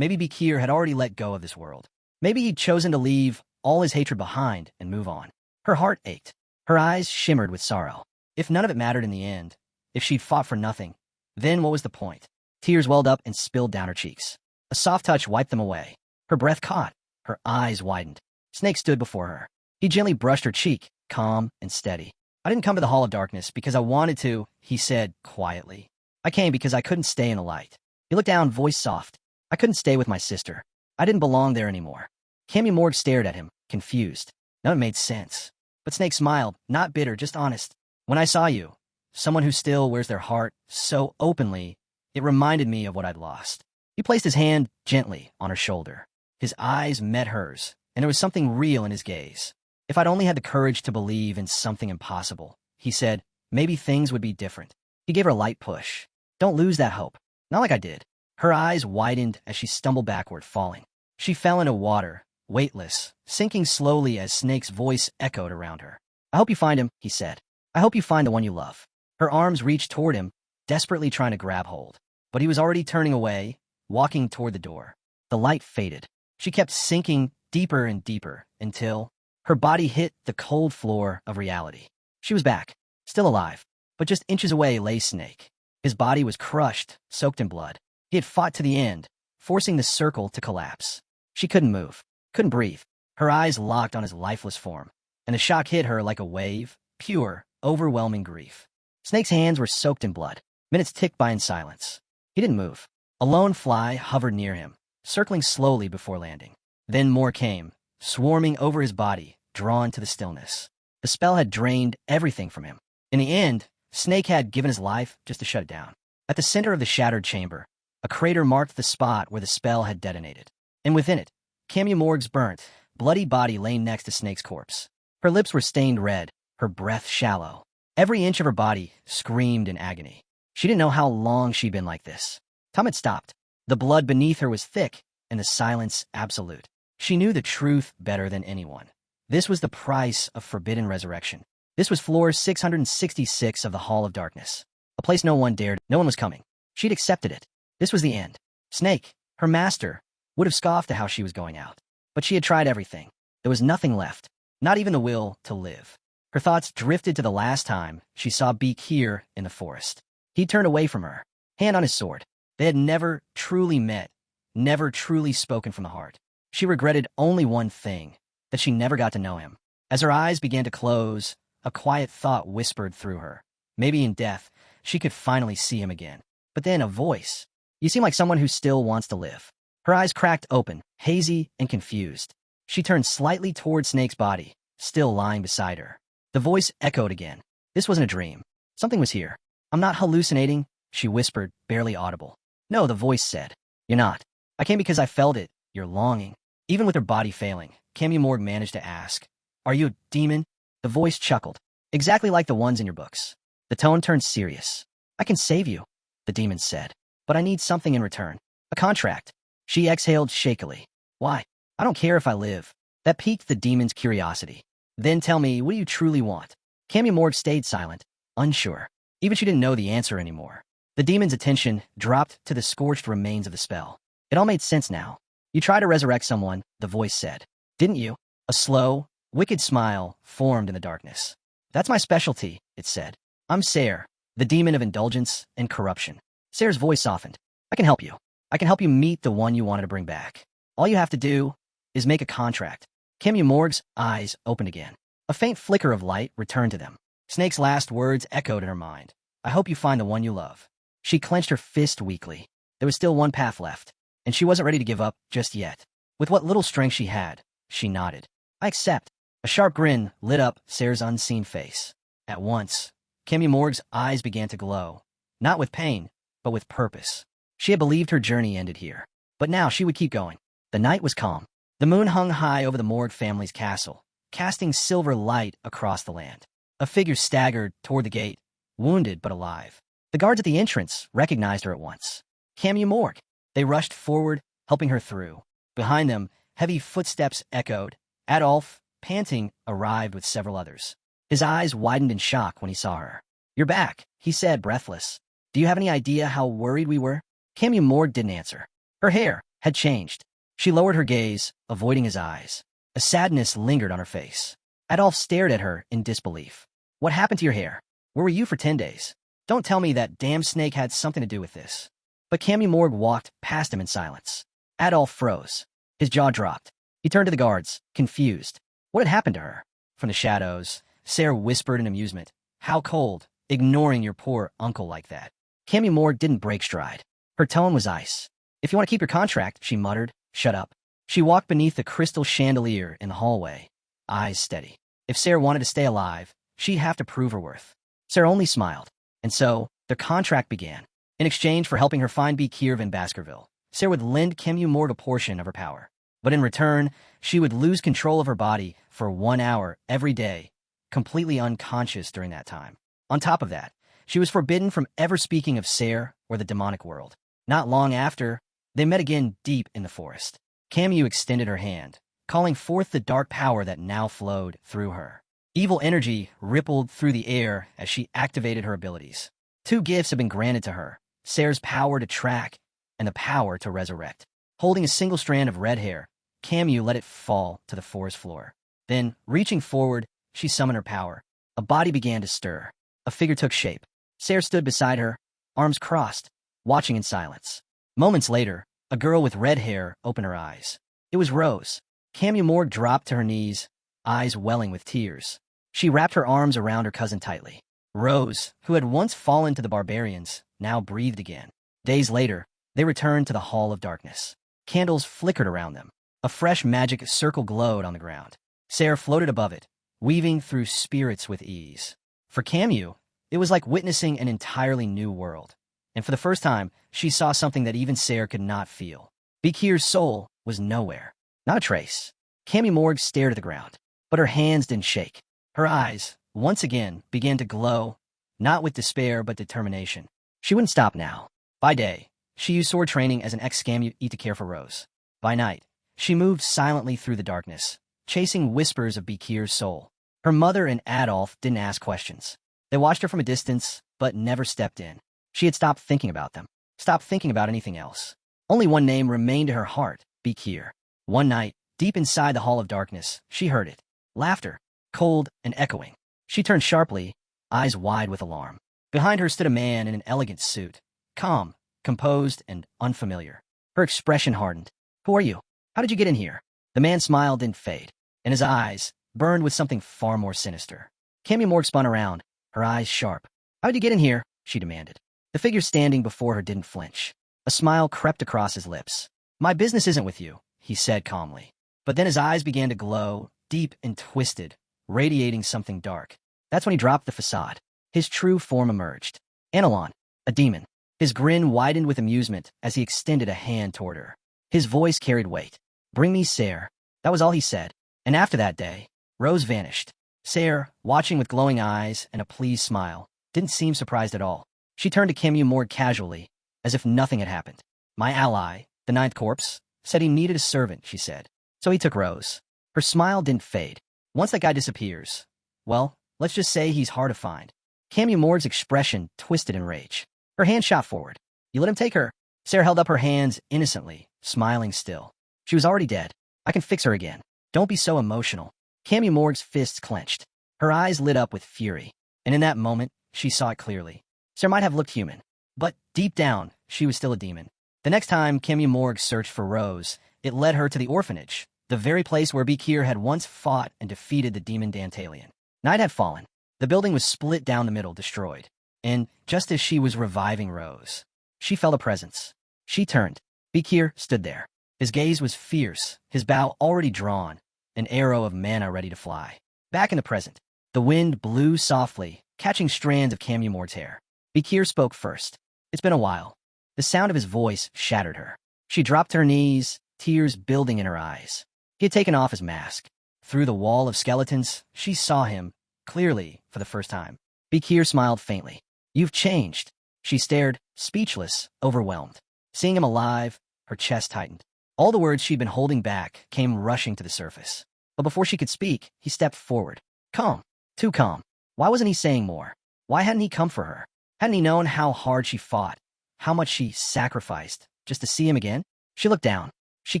Vakir had already let go of this world. Maybe he'd chosen to leave all his hatred behind and move on. Her heart ached. Her eyes shimmered with sorrow. If none of it mattered in the end, if she'd fought for nothing, then what was the point? Tears welled up and spilled down her cheeks. A soft touch wiped them away. Her breath caught. Her eyes widened. Snake stood before her. He gently brushed her cheek, calm and steady. I didn't come to the Hall of Darkness because I wanted to, he said quietly. I came because I couldn't stay in the light. He looked down, voice soft. I couldn't stay with my sister. I didn't belong there anymore. Morgs stared at him, confused. None of it made sense. But Snake smiled, not bitter, just honest. When I saw you, someone who still wears their heart so openly, it reminded me of what I'd lost. He placed his hand gently on her shoulder. His eyes met hers, and there was something real in his gaze. If I'd only had the courage to believe in something impossible, he said, maybe things would be different. He gave her a light push. Don't lose that hope. Not like I did. Her eyes widened as she stumbled backward, falling. She fell into water, weightless, sinking slowly as Snake's voice echoed around her. I hope you find him, he said. I hope you find the one you love. Her arms reached toward him, desperately trying to grab hold. But he was already turning away, walking toward the door. The light faded. She kept sinking deeper and deeper until her body hit the cold floor of reality. She was back, still alive, but just inches away lay Snake. His body was crushed, soaked in blood. He had fought to the end, forcing the circle to collapse. She couldn't move, couldn't breathe. Her eyes locked on his lifeless form, and the shock hit her like a wave, pure, overwhelming grief. Snake's hands were soaked in blood. Minutes ticked by in silence. He didn't move. A lone fly hovered near him, circling slowly before landing. Then more came, swarming over his body, drawn to the stillness. The spell had drained everything from him. In the end, Snake had given his life just to shut it down. At the center of the shattered chamber, a crater marked the spot where the spell had detonated. And within it, Morgs' burnt, bloody body lay next to Snake's corpse. Her lips were stained red, her breath shallow. Every inch of her body screamed in agony. She didn't know how long she'd been like this. Time had stopped. The blood beneath her was thick, and the silence absolute. She knew the truth better than anyone. This was the price of forbidden resurrection. This was floor 666 of the Hall of Darkness. A place no one was coming. She'd accepted it. This was the end. Snake, her master, would have scoffed at how she was going out. But she had tried everything. There was nothing left, not even the will to live. Her thoughts drifted to the last time she saw Vakir in the forest. He turned away from her, hand on his sword. They had never truly met, never truly spoken from the heart. She regretted only one thing, that she never got to know him. As her eyes began to close, a quiet thought whispered through her. Maybe in death, she could finally see him again. But then a voice. You seem like someone who still wants to live. Her eyes cracked open, hazy and confused. She turned slightly toward Snake's body, still lying beside her. The voice echoed again. This wasn't a dream. Something was here. I'm not hallucinating, she whispered, barely audible. No, the voice said. You're not. I came because I felt it, your longing. Even with her body failing, Morg managed to ask, Are you a demon? The voice chuckled. Exactly like the ones in your books. The tone turned serious. I can save you, the demon said. But I need something in return. A contract. She exhaled shakily. Why? I don't care if I live. That piqued the demon's curiosity. Then tell me, what do you truly want? Morg stayed silent, unsure. Even she didn't know the answer anymore. The demon's attention dropped to the scorched remains of the spell. It all made sense now. You tried to resurrect someone, the voice said. Didn't you? A slow, wicked smile formed in the darkness. That's my specialty, it said. I'm Ser, the demon of indulgence and corruption. Ser's voice softened. I can help you. I can help you meet the one you wanted to bring back. All you have to do is make a contract. Morg's eyes opened again. A faint flicker of light returned to them. Snake's last words echoed in her mind. I hope you find the one you love. She clenched her fist weakly. There was still one path left, and she wasn't ready to give up just yet. With what little strength she had, she nodded. I accept. A sharp grin lit up Sarah's unseen face. At once, Morg's eyes began to glow, not with pain, but with purpose. She had believed her journey ended here, but now she would keep going. The night was calm. The moon hung high over the Morg family's castle, casting silver light across the land. A figure staggered toward the gate, wounded but alive. The guards at the entrance recognized her at once. Morg. They rushed forward, helping her through. Behind them, heavy footsteps echoed. Adolf, panting, arrived with several others. His eyes widened in shock when he saw her. You're back, he said, breathless. Do you have any idea how worried we were? Morg didn't answer. Her hair had changed. She lowered her gaze, avoiding his eyes. A sadness lingered on her face. Adolf stared at her in disbelief. What happened to your hair? Where were you for 10 days? Don't tell me that damn snake had something to do with this. But Morg walked past him in silence. Adolf froze. His jaw dropped. He turned to the guards, confused. What had happened to her? From the shadows, Sarah whispered in amusement. How cold, ignoring your poor uncle like that. Morg didn't break stride. Her tone was ice. If you want to keep your contract, she muttered, shut up. She walked beneath the crystal chandelier in the hallway, eyes steady. If Sarah wanted to stay alive, she'd have to prove her worth. Sarah only smiled. And so, their contract began. In exchange for helping her find Vakir in Baskerville, Sarah would lend Morg a portion of her power. But in return, she would lose control of her body for 1 hour every day, completely unconscious during that time. On top of that, she was forbidden from ever speaking of Sarah or the demonic world. Not long after, they met again deep in the forest. Extended her hand, calling forth the dark power that now flowed through her. Evil energy rippled through the air as she activated her abilities. 2 gifts had been granted to her, Sarah's power to track and the power to resurrect. Holding a single strand of red hair, let it fall to the forest floor. Then, reaching forward, she summoned her power. A body began to stir. A figure took shape. Sarah stood beside her, arms crossed, watching in silence. Moments later, a girl with red hair opened her eyes. It was Rose. Morg dropped to her knees, eyes welling with tears. She wrapped her arms around her cousin tightly. Rose, who had once fallen to the barbarians, now breathed again. Days later, they returned to the Hall of Darkness. Candles flickered around them. A fresh magic circle glowed on the ground. Sarah floated above it, weaving through spirits with ease. For it was like witnessing an entirely new world. And for the first time, she saw something that even Sarah could not feel. Vakir's soul was nowhere. Not a trace. Morg stared at the ground, but her hands didn't shake. Her eyes, once again, began to glow, not with despair but determination. She wouldn't stop now. By day, she used sword training as an ex-Scamu to care for Rose. By night, she moved silently through the darkness, chasing whispers of Vakir's soul. Her mother and Adolf didn't ask questions. They watched her from a distance, but never stepped in. She had stopped thinking about them, stopped thinking about anything else. Only one name remained in her heart, Vakir. One night, deep inside the Hall of Darkness, she heard it. Laughter, cold and echoing. She turned sharply, eyes wide with alarm. Behind her stood a man in an elegant suit, calm, composed, and unfamiliar. Her expression hardened. Who are you? How did you get in here? The man's smile didn't fade, and his eyes burned with something far more sinister. Morg spun around, her eyes sharp. How did you get in here? She demanded. The figure standing before her didn't flinch. A smile crept across his lips. My business isn't with you, he said calmly. But then his eyes began to glow, deep and twisted, radiating something dark. That's when he dropped the facade. His true form emerged. Anilon, a demon. His grin widened with amusement as he extended a hand toward her. His voice carried weight. Bring me Sarah. That was all he said. And after that day, Rose vanished. Sarah, watching with glowing eyes and a pleased smile, didn't seem surprised at all. She turned to Morg casually, as if nothing had happened. My ally, the Ninth Corpse, said he needed a servant, she said. So he took Rose. Her smile didn't fade. Once that guy disappears, well, let's just say he's hard to find. Morg's expression twisted in rage. Her hand shot forward. You let him take her. Sarah held up her hands innocently, smiling still. She was already dead. I can fix her again. Don't be so emotional. Morg's fists clenched. Her eyes lit up with fury. And in that moment, she saw it clearly. Sarah might have looked human, but deep down, she was still a demon. The next time Morg searched for Rose, it led her to the orphanage, the very place where Vakir had once fought and defeated the demon Dantalion. Night had fallen. The building was split down the middle, destroyed. And just as she was reviving Rose, she felt a presence. She turned. Vakir stood there. His gaze was fierce, his bow already drawn, an arrow of mana ready to fly. Back in the present, the wind blew softly, catching strands of Camumord's hair. Vakir spoke first. It's been a while. The sound of his voice shattered her. She dropped to her knees, tears building in her eyes. He had taken off his mask. Through the wall of skeletons, she saw him, clearly, for the first time. Vakir smiled faintly. You've changed. She stared, speechless, overwhelmed. Seeing him alive, her chest tightened. All the words she'd been holding back came rushing to the surface. But before she could speak, he stepped forward. Calm. Too calm. Why wasn't he saying more? Why hadn't he come for her? Hadn't he known how hard she fought? How much she sacrificed, just to see him again? She looked down. She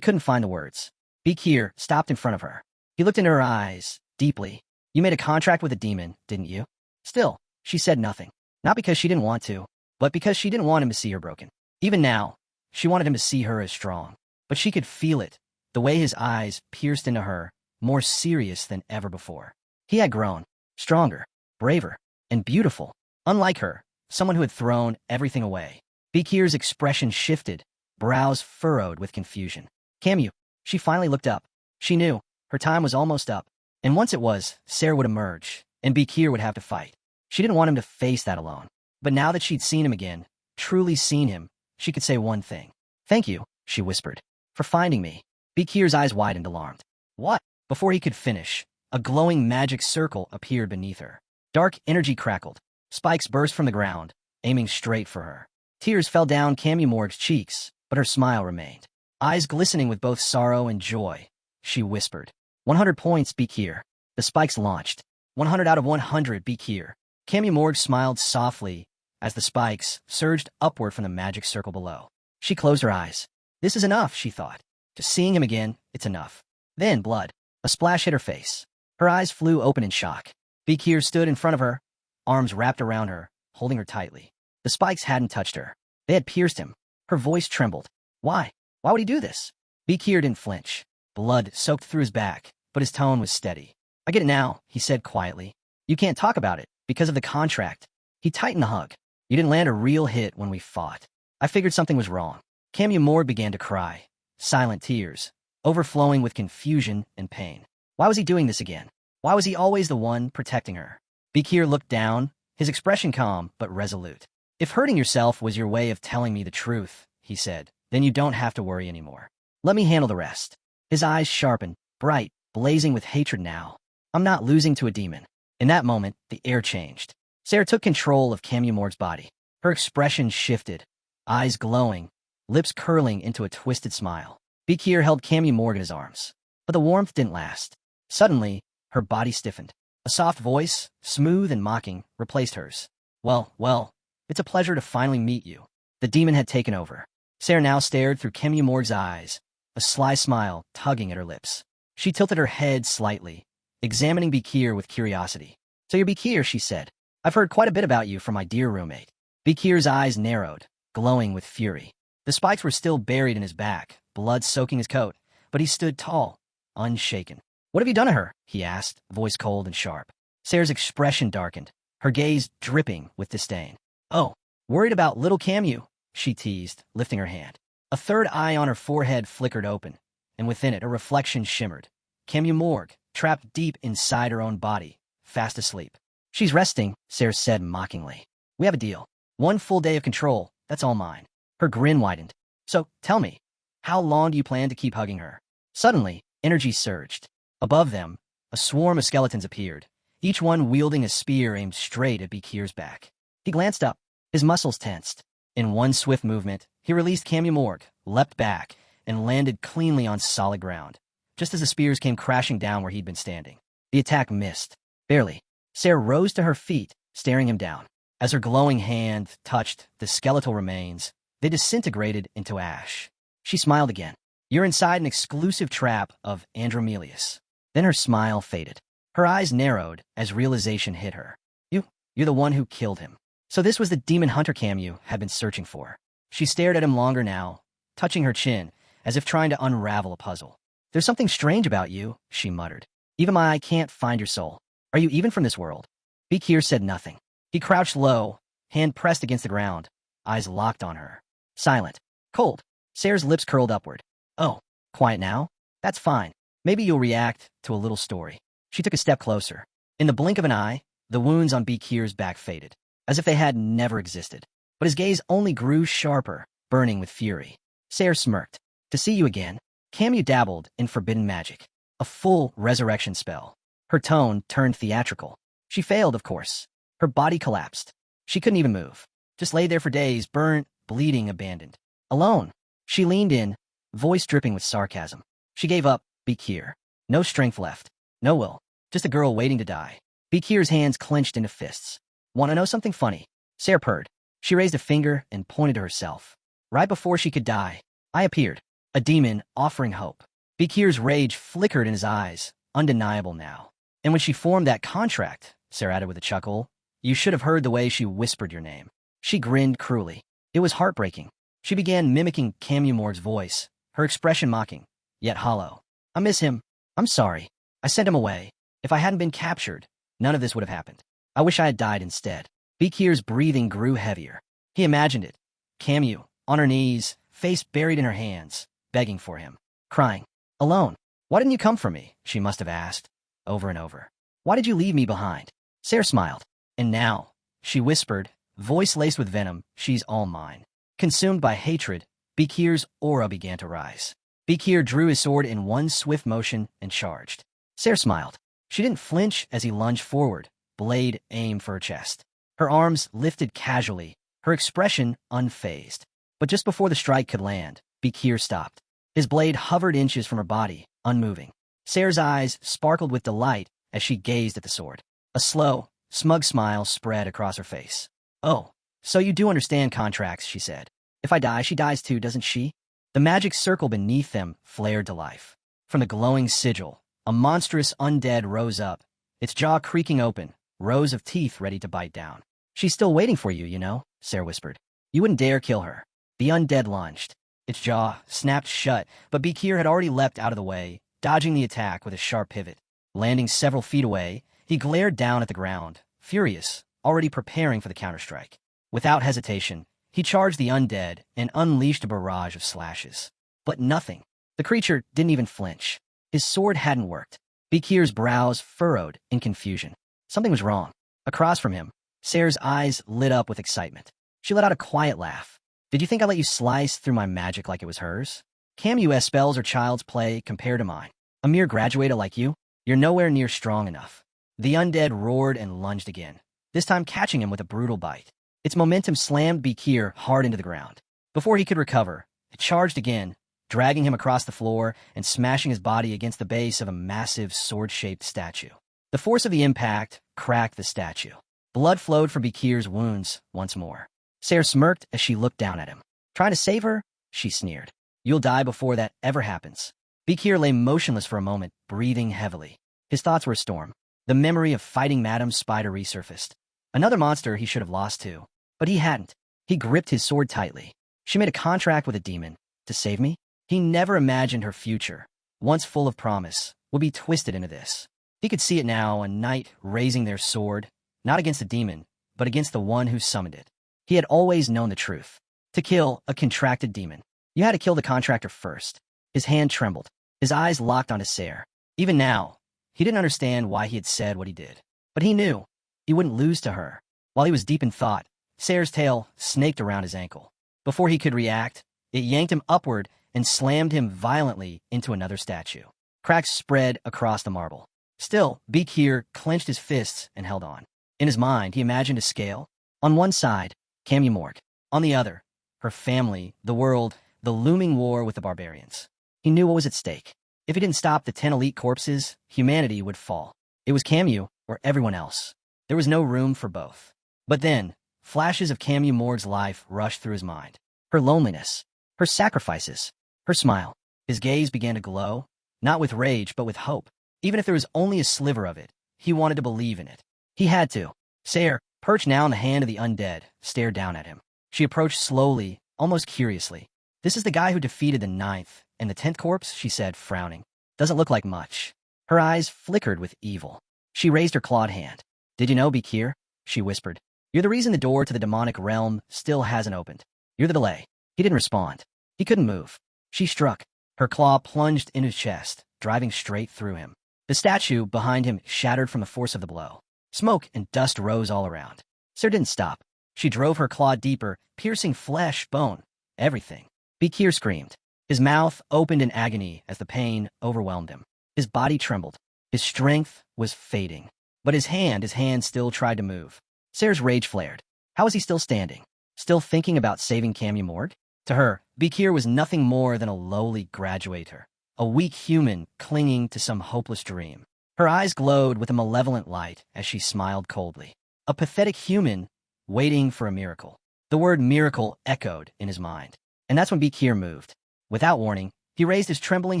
couldn't find the words. Vakir stopped in front of her. He looked into her eyes, deeply. You made a contract with a demon, didn't you? Still, she said nothing. Not because she didn't want to, but because she didn't want him to see her broken. Even now, she wanted him to see her as strong. But she could feel it, the way his eyes pierced into her, more serious than ever before. He had grown, stronger, braver, and beautiful. Unlike her, someone who had thrown everything away. Vakir's expression shifted, brows furrowed with confusion. Camu. She finally looked up. She knew, her time was almost up. And once it was, Sarah would emerge, and Vakir would have to fight. She didn't want him to face that alone. But now that she'd seen him again, truly seen him, she could say one thing. Thank you, she whispered, for finding me. Vakir's eyes widened, alarmed. What? Before he could finish, a glowing magic circle appeared beneath her. Dark energy crackled. Spikes burst from the ground, aiming straight for her. Tears fell down Camumord's cheeks, but her smile remained. Eyes glistening with both sorrow and joy, she whispered. 100 points, Vakir. The spikes launched. 100 out of 100, Vakir. Camumord smiled softly as the spikes surged upward from the magic circle below. She closed her eyes. This is enough, she thought. Just seeing him again, it's enough. Then blood. A splash hit her face. Her eyes flew open in shock. Vakir stood in front of her, arms wrapped around her, holding her tightly. The spikes hadn't touched her. They had pierced him. Her voice trembled. Why? Why would he do this? Vakir didn't flinch. Blood soaked through his back, but his tone was steady. I get it now, he said quietly. You can't talk about it, because of the contract. He tightened the hug. You didn't land a real hit when we fought. I figured something was wrong. Camumord began to cry. Silent tears, overflowing with confusion and pain. Why was he doing this again? Why was he always the one protecting her? Vakir looked down, his expression calm but resolute. If hurting yourself was your way of telling me the truth, he said, then you don't have to worry anymore. Let me handle the rest. His eyes sharpened, bright, blazing with hatred now. I'm not losing to a demon. In that moment, the air changed. Sarah took control of Camumord's body. Her expression shifted, eyes glowing, lips curling into a twisted smile. Vakir held Camumord in his arms. But the warmth didn't last. Suddenly, her body stiffened. A soft voice, smooth and mocking, replaced hers. Well, it's a pleasure to finally meet you. The demon had taken over. Sarah now stared through Camumord's eyes, a sly smile tugging at her lips. She tilted her head slightly, examining Vakir with curiosity. So you're Vakir, she said. I've heard quite a bit about you from my dear roommate. Vakir's eyes narrowed, glowing with fury. The spikes were still buried in his back, blood soaking his coat, but he stood tall, unshaken. What have you done to her? He asked, voice cold and sharp. Sarah's expression darkened, her gaze dripping with disdain. Oh, worried about little Camu, she teased, lifting her hand. A third eye on her forehead flickered open, and within it a reflection shimmered. Camumord, trapped deep inside her own body, fast asleep. She's resting, Sarah said mockingly. We have a deal. 1 full day of control, that's all mine. Her grin widened. So, tell me, how long do you plan to keep hugging her? Suddenly, energy surged. Above them, a swarm of skeletons appeared, each one wielding a spear aimed straight at Vakir's back. He glanced up, his muscles tensed. In one swift movement, he released Camumord, leapt back, and landed cleanly on solid ground, just as the spears came crashing down where he'd been standing. The attack missed. Barely. Sarah rose to her feet, staring him down. As her glowing hand touched the skeletal remains, they disintegrated into ash. She smiled again. You're inside an exclusive trap of Andromelius. Then her smile faded. Her eyes narrowed as realization hit her. You're the one who killed him. So this was the demon hunter Camu had been searching for. She stared at him longer now, touching her chin, as if trying to unravel a puzzle. There's something strange about you, she muttered. Even my eye can't find your soul. Are you even from this world? Vakir said nothing. He crouched low, hand pressed against the ground, eyes locked on her. Silent. Cold. Sarah's lips curled upward. Oh, Quiet now? That's fine. Maybe you'll react to a little story. She took a step closer. In the blink of an eye, the wounds on Vakir's back faded, as if they had never existed. But his gaze only grew sharper, burning with fury. Sayre smirked. To see you again. Camus dabbled in forbidden magic. A full resurrection spell. Her tone turned theatrical. She failed, of course. Her body collapsed. She couldn't even move. Just lay there for days, burnt, bleeding, abandoned. Alone. She leaned in, voice dripping with sarcasm. She gave up. Vakir. No strength left. No will. Just a girl waiting to die. Vakir's hands clenched into fists. Want to know something funny? Sayre purred. She raised a finger and pointed to herself. Right before she could die, I appeared. A demon offering hope. Vakir's rage flickered in his eyes, undeniable now. And when she formed that contract, Sayre added with a chuckle, you should have heard the way she whispered your name. She grinned cruelly. It was heartbreaking. She began mimicking Camus Morg's voice, her expression mocking, yet hollow. I miss him. I'm sorry. I sent him away. If I hadn't been captured, none of this would have happened. I wish I had died instead. Vakir's breathing grew heavier. He imagined it. Camus, on her knees, face buried in her hands, begging for him, crying. Alone. Why didn't you come for me? She must have asked, over and over. Why did you leave me behind? Sayre smiled. And now, she whispered, voice laced with venom, she's all mine. Consumed by hatred, Vakir's aura began to rise. Vakir drew his sword in one swift motion and charged. Sayre smiled. She didn't flinch as he lunged forward, blade aimed for her chest. Her arms lifted casually, her expression unfazed. But just before the strike could land, Vakir stopped. His blade hovered inches from her body, unmoving. Sayre's eyes sparkled with delight as she gazed at the sword. A slow, smug smile spread across her face. Oh, so you do understand contracts, she said. If I die, she dies too, doesn't she? The magic circle beneath them flared to life. From the glowing sigil, a monstrous undead rose up, its jaw creaking open, rows of teeth ready to bite down. She's still waiting for you, you know, Sayre whispered. You wouldn't dare kill her. The undead lunged. Its jaw snapped shut, but Vakir had already leapt out of the way, dodging the attack with a sharp pivot. Landing several feet away, he glared down at the ground, furious, already preparing for the counterstrike. Without hesitation, he charged the undead and unleashed a barrage of slashes. But nothing. The creature didn't even flinch. His sword hadn't worked. Vakir's brows furrowed in confusion. Something was wrong. Across from him, Sayre's eyes lit up with excitement. She let out a quiet laugh. Did you think I let you slice through my magic like it was hers? Camus' spells are child's play compared to mine. A mere graduator like you, you're nowhere near strong enough. The undead roared and lunged again, this time catching him with a brutal bite. Its momentum slammed Vakir hard into the ground. Before he could recover, it charged again, dragging him across the floor and smashing his body against the base of a massive sword-shaped statue. The force of the impact cracked the statue. Blood flowed from Vakir's wounds once more. Sayre smirked as she looked down at him. Trying to save her? She sneered. You'll die before that ever happens. Vakir lay motionless for a moment, breathing heavily. His thoughts were a storm. The memory of fighting Madame Spider resurfaced. Another monster he should have lost to. But he hadn't. He gripped his sword tightly. She made a contract with a demon. To save me? He never imagined her future, once full of promise, would be twisted into this. He could see it now, a knight raising their sword, not against a demon, but against the one who summoned it. He had always known the truth. To kill a contracted demon, you had to kill the contractor first. His hand trembled. His eyes locked onto Sayre. Even now, he didn't understand why he had said what he did. But he knew he wouldn't lose to her. While he was deep in thought, Sayre's tail snaked around his ankle. Before he could react, it yanked him upward and slammed him violently into another statue. Cracks spread across the marble. Still, Vakir clenched his fists and held on. In his mind, he imagined a scale. On one side, Camus Morg. On the other, her family, the world, the looming war with the barbarians. He knew what was at stake. If he didn't stop the 10 elite corpses, humanity would fall. It was Camus or everyone else. There was no room for both. But then, flashes of Camus Morg's life rushed through his mind. Her loneliness, her sacrifices, her smile. His gaze began to glow, not with rage, but with hope. Even if there was only a sliver of it, he wanted to believe in it. He had to. Sayre, perched now in the hand of the undead, stared down at him. She approached slowly, almost curiously. This is the guy who defeated the 9th and the 10th corpse, she said, frowning. Doesn't look like much. Her eyes flickered with evil. She raised her clawed hand. Did you know, Vakir? She whispered. You're the reason the door to the demonic realm still hasn't opened. You're the delay. He didn't respond. He couldn't move. She struck. Her claw plunged into his chest, driving straight through him. The statue behind him shattered from the force of the blow. Smoke and dust rose all around. Sarah didn't stop. She drove her claw deeper, piercing flesh, bone, everything. Vakir screamed. His mouth opened in agony as the pain overwhelmed him. His body trembled. His strength was fading. But his hand still tried to move. Sarah's rage flared. How was he still standing? Still thinking about saving Camus Morg? To her, Vakir was nothing more than a lowly graduator, a weak human clinging to some hopeless dream. Her eyes glowed with a malevolent light as she smiled coldly. A pathetic human waiting for a miracle. The word miracle echoed in his mind. And that's when Vakir moved. Without warning, he raised his trembling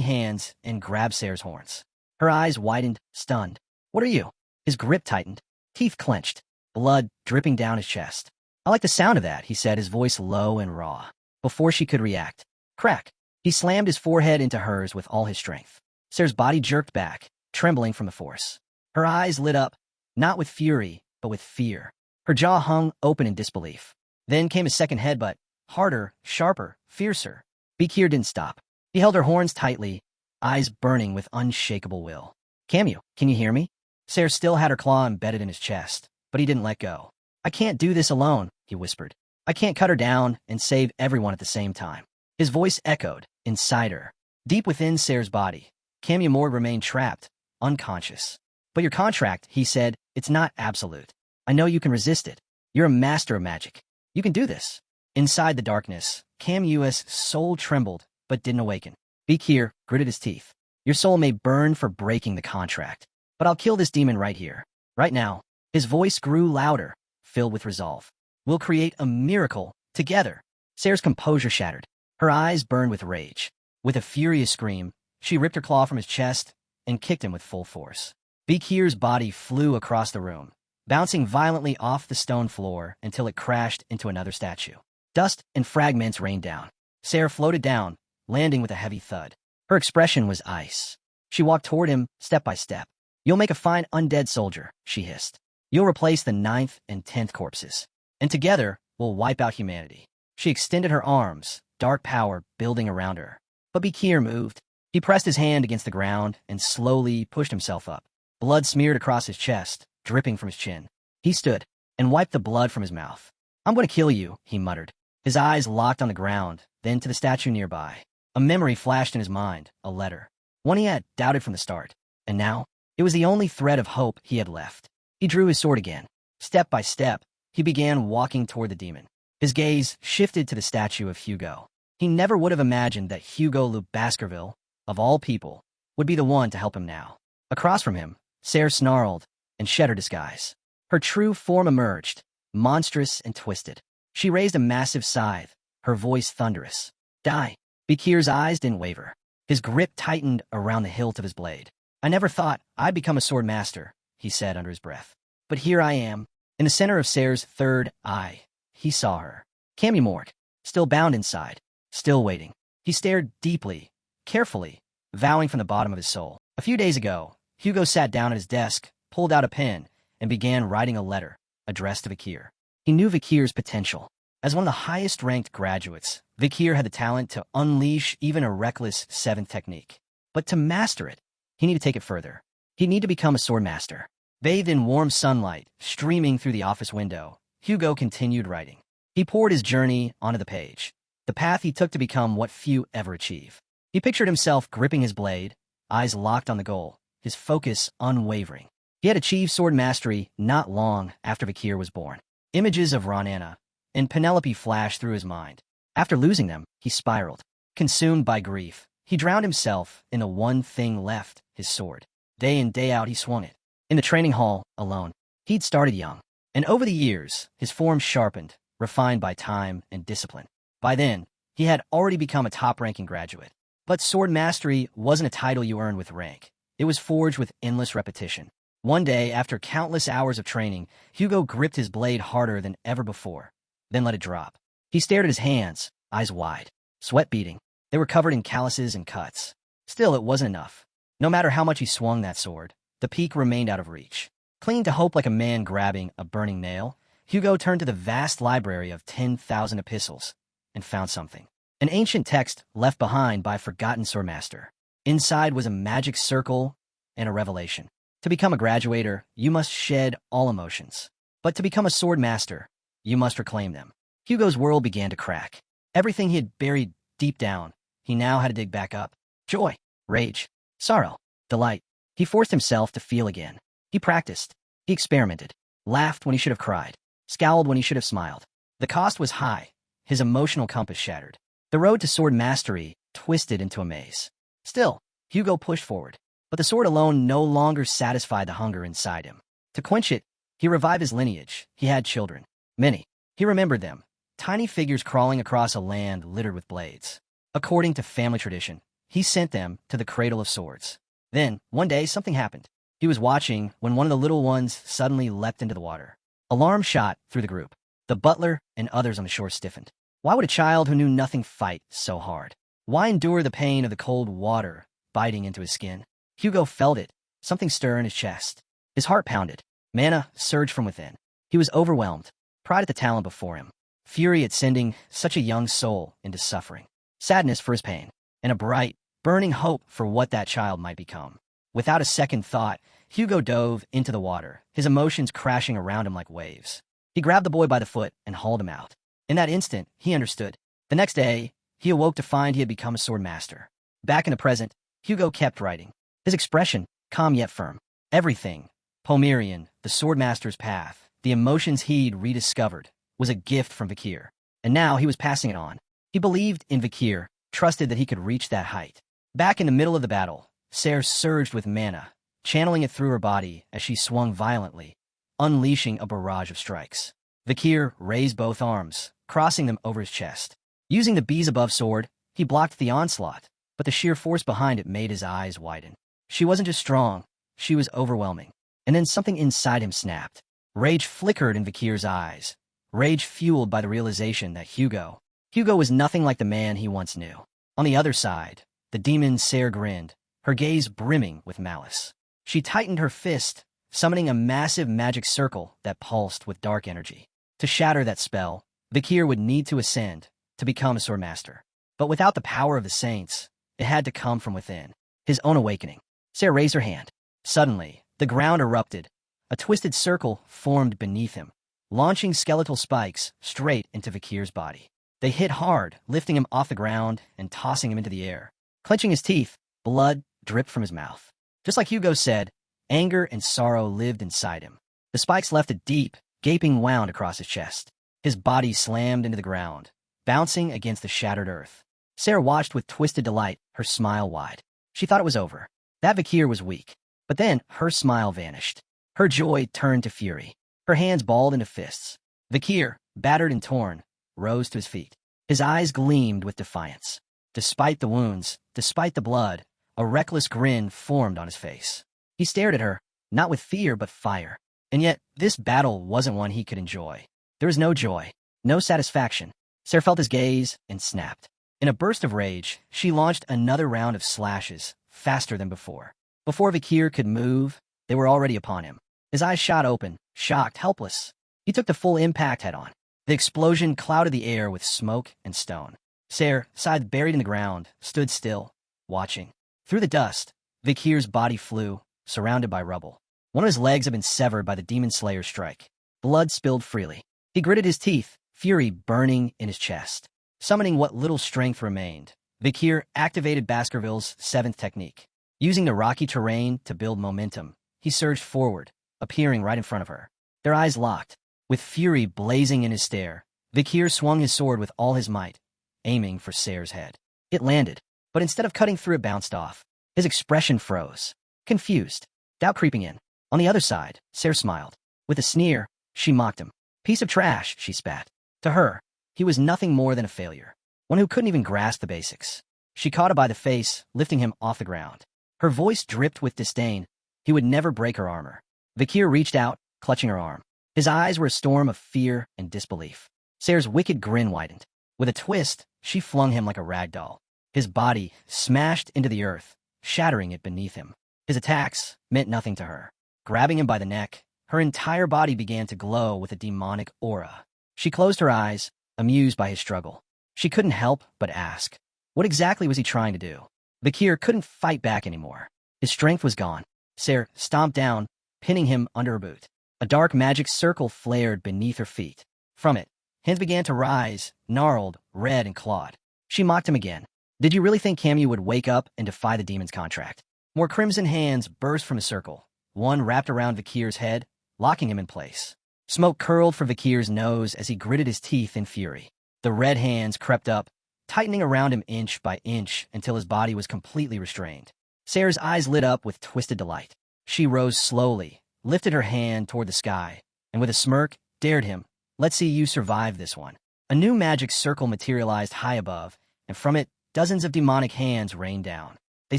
hands and grabbed Sarah's horns. Her eyes widened, stunned. What are you? His grip tightened, teeth clenched, blood dripping down his chest. I like the sound of that, he said, his voice low and raw. Before she could react, crack, he slammed his forehead into hers with all his strength. Sarah's body jerked back, trembling from the force. Her eyes lit up, not with fury, but with fear. Her jaw hung open in disbelief. Then came a second headbutt, harder, sharper, fiercer. Vakir didn't stop. He held her horns tightly, eyes burning with unshakable will. Camus, can you hear me? Sarah still had her claw embedded in his chest, but he didn't let go. I can't do this alone, he whispered. I can't cut her down and save everyone at the same time. His voice echoed inside her. Deep within Sarah's body, Camus Morg remained trapped, unconscious. But your contract, he said, it's not absolute. I know you can resist it. You're a master of magic. You can do this. Inside the darkness, Camus' soul trembled, but didn't awaken. Vakir gritted his teeth. Your soul may burn for breaking the contract, but I'll kill this demon right here, right now. His voice grew louder, filled with resolve. We'll create a miracle together. Sarah's composure shattered. Her eyes burned with rage. With a furious scream, she ripped her claw from his chest and kicked him with full force. Vakir's body flew across the room, bouncing violently off the stone floor until it crashed into another statue. Dust and fragments rained down. Sarah floated down, landing with a heavy thud. Her expression was ice. She walked toward him, step by step. You'll make a fine undead soldier, she hissed. You'll replace the 9th and 10th corpses. And together, we'll wipe out humanity. She extended her arms, dark power building around her. But Vakir moved. He pressed his hand against the ground and slowly pushed himself up. Blood smeared across his chest, dripping from his chin. He stood and wiped the blood from his mouth. I'm going to kill you, he muttered. His eyes locked on the ground, then to the statue nearby. A memory flashed in his mind, a letter. One he had doubted from the start. And now, it was the only thread of hope he had left. He drew his sword again. Step by step, he began walking toward the demon. His gaze shifted to the statue of Hugo. He never would have imagined that Hugo Le Baskerville, of all people, would be the one to help him now. Across from him, Sarah snarled and shed her disguise. Her true form emerged, monstrous and twisted. She raised a massive scythe, her voice thunderous. Die. Vakir's eyes didn't waver. His grip tightened around the hilt of his blade. I never thought I'd become a sword master, he said under his breath. But here I am. In the center of Sarah's third eye, he saw her. Camus Morg, still bound inside, still waiting. He stared deeply, carefully, vowing from the bottom of his soul. A few days ago, Hugo sat down at his desk, pulled out a pen, and began writing a letter addressed to Vakir. He knew Vakir's potential. As one of the highest-ranked graduates, Vakir had the talent to unleash even a reckless 7th technique. But to master it, he needed to take it further. He'd need to become a sword master. Bathed in warm sunlight, streaming through the office window, Hugo continued writing. He poured his journey onto the page, the path he took to become what few ever achieve. He pictured himself gripping his blade, eyes locked on the goal, his focus unwavering. He had achieved sword mastery not long after Vakir was born. Images of Ra'anana and Penelope flashed through his mind. After losing them, he spiraled. Consumed by grief, he drowned himself in the one thing left, his sword. Day in, day out, he swung it. In the training hall, alone. He'd started young, and over the years, his form sharpened, refined by time and discipline. By then, he had already become a top-ranking graduate. But sword mastery wasn't a title you earned with rank. It was forged with endless repetition. One day, after countless hours of training, Hugo gripped his blade harder than ever before, then let it drop. He stared at his hands, eyes wide, sweat beading. They were covered in calluses and cuts. Still, it wasn't enough. No matter how much he swung that sword, the peak remained out of reach. Clinging to hope like a man grabbing a burning nail, Hugo turned to the vast library of 10,000 epistles and found something. An ancient text left behind by a forgotten swordmaster. Inside was a magic circle and a revelation. To become a graduator, you must shed all emotions. But to become a swordmaster, you must reclaim them. Hugo's world began to crack. Everything he had buried deep down, he now had to dig back up. Joy, rage, sorrow, delight. He forced himself to feel again. He practiced. He experimented. Laughed when he should have cried. Scowled when he should have smiled. The cost was high. His emotional compass shattered. The road to sword mastery twisted into a maze. Still, Hugo pushed forward. But the sword alone no longer satisfied the hunger inside him. To quench it, he revived his lineage. He had children. Many. He remembered them. Tiny figures crawling across a land littered with blades. According to family tradition, he sent them to the cradle of swords. Then, one day, something happened. He was watching when one of the little ones suddenly leapt into the water. Alarm shot through the group. The butler and others on the shore stiffened. Why would a child who knew nothing fight so hard? Why endure the pain of the cold water biting into his skin? Hugo felt it, something stir in his chest. His heart pounded. Mana surged from within. He was overwhelmed. Pride at the talent before him. Fury at sending such a young soul into suffering. Sadness for his pain. And a bright, burning hope for what that child might become. Without a second thought, Hugo dove into the water, his emotions crashing around him like waves. He grabbed the boy by the foot and hauled him out. In that instant, he understood. The next day, he awoke to find he had become a sword master. Back in the present, Hugo kept writing. His expression, calm yet firm. Everything, Homerian, the swordmaster's path, the emotions he'd rediscovered, was a gift from Vakir. And now he was passing it on. He believed in Vakir, trusted that he could reach that height. Back in the middle of the battle, Cerberus surged with mana, channeling it through her body as she swung violently, unleashing a barrage of strikes. Vakir raised both arms, crossing them over his chest. Using the Beelzebub sword, he blocked the onslaught, but the sheer force behind it made his eyes widen. She wasn't just strong, she was overwhelming. And then something inside him snapped. Rage flickered in Vakir's eyes. Rage fueled by the realization that Hugo was nothing like the man he once knew. On the other side, the demon Cerberus grinned, her gaze brimming with malice. She tightened her fist, summoning a massive magic circle that pulsed with dark energy. To shatter that spell, Vakir would need to ascend, to become a swordmaster. But without the power of the saints, it had to come from within. His own awakening. Cerberus raised her hand. Suddenly, the ground erupted. A twisted circle formed beneath him, launching skeletal spikes straight into Vakir's body. They hit hard, lifting him off the ground and tossing him into the air. Clenching his teeth, blood dripped from his mouth. Just like Hugo said, anger and sorrow lived inside him. The spikes left a deep, gaping wound across his chest. His body slammed into the ground, bouncing against the shattered earth. Cerberus watched with twisted delight, her smile wide. She thought it was over. That Vakir was weak. But then her smile vanished. Her joy turned to fury. Her hands balled into fists. Vakir, battered and torn, rose to his feet. His eyes gleamed with defiance. Despite the wounds, despite the blood, a reckless grin formed on his face. He stared at her, not with fear but fire. And yet, this battle wasn't one he could enjoy. There was no joy, no satisfaction. Cerberus felt his gaze and snapped. In a burst of rage, she launched another round of slashes, faster than before. Before Vakir could move, they were already upon him. His eyes shot open, shocked, helpless. He took the full impact head-on. The explosion clouded the air with smoke and stone. Cerberus, scythe buried in the ground, stood still, watching. Through the dust, Vakir's body flew, surrounded by rubble. One of his legs had been severed by the demon slayer's strike. Blood spilled freely. He gritted his teeth, fury burning in his chest. Summoning what little strength remained, Vakir activated Baskerville's seventh technique. Using the rocky terrain to build momentum, he surged forward, appearing right in front of her. Their eyes locked. With fury blazing in his stare, Vakir swung his sword with all his might, aiming for Cerberus' head. It landed, but instead of cutting through, it bounced off. His expression froze, confused, doubt creeping in. On the other side, Cerberus smiled. With a sneer, she mocked him. Piece of trash, she spat. To her, he was nothing more than a failure, one who couldn't even grasp the basics. She caught him by the face, lifting him off the ground. Her voice dripped with disdain. He would never break her armor. Vakir reached out, clutching her arm. His eyes were a storm of fear and disbelief. Cerberus' wicked grin widened. With a twist, she flung him like a rag doll. His body smashed into the earth, shattering it beneath him. His attacks meant nothing to her. Grabbing him by the neck, her entire body began to glow with a demonic aura. She closed her eyes, amused by his struggle. She couldn't help but ask. What exactly was he trying to do? Vakir couldn't fight back anymore. His strength was gone. Ser stomped down, pinning him under her boot. A dark magic circle flared beneath her feet. From it, hands began to rise, gnarled, red, and clawed. She mocked him again. Did you really think Camus would wake up and defy the demon's contract? More crimson hands burst from the circle. One wrapped around Vakir's head, locking him in place. Smoke curled from Vakir's nose as he gritted his teeth in fury. The red hands crept up, tightening around him inch by inch until his body was completely restrained. Sarah's eyes lit up with twisted delight. She rose slowly, lifted her hand toward the sky, and with a smirk, dared him. Let's see you survive this one. A new magic circle materialized high above, and from it, dozens of demonic hands rained down. They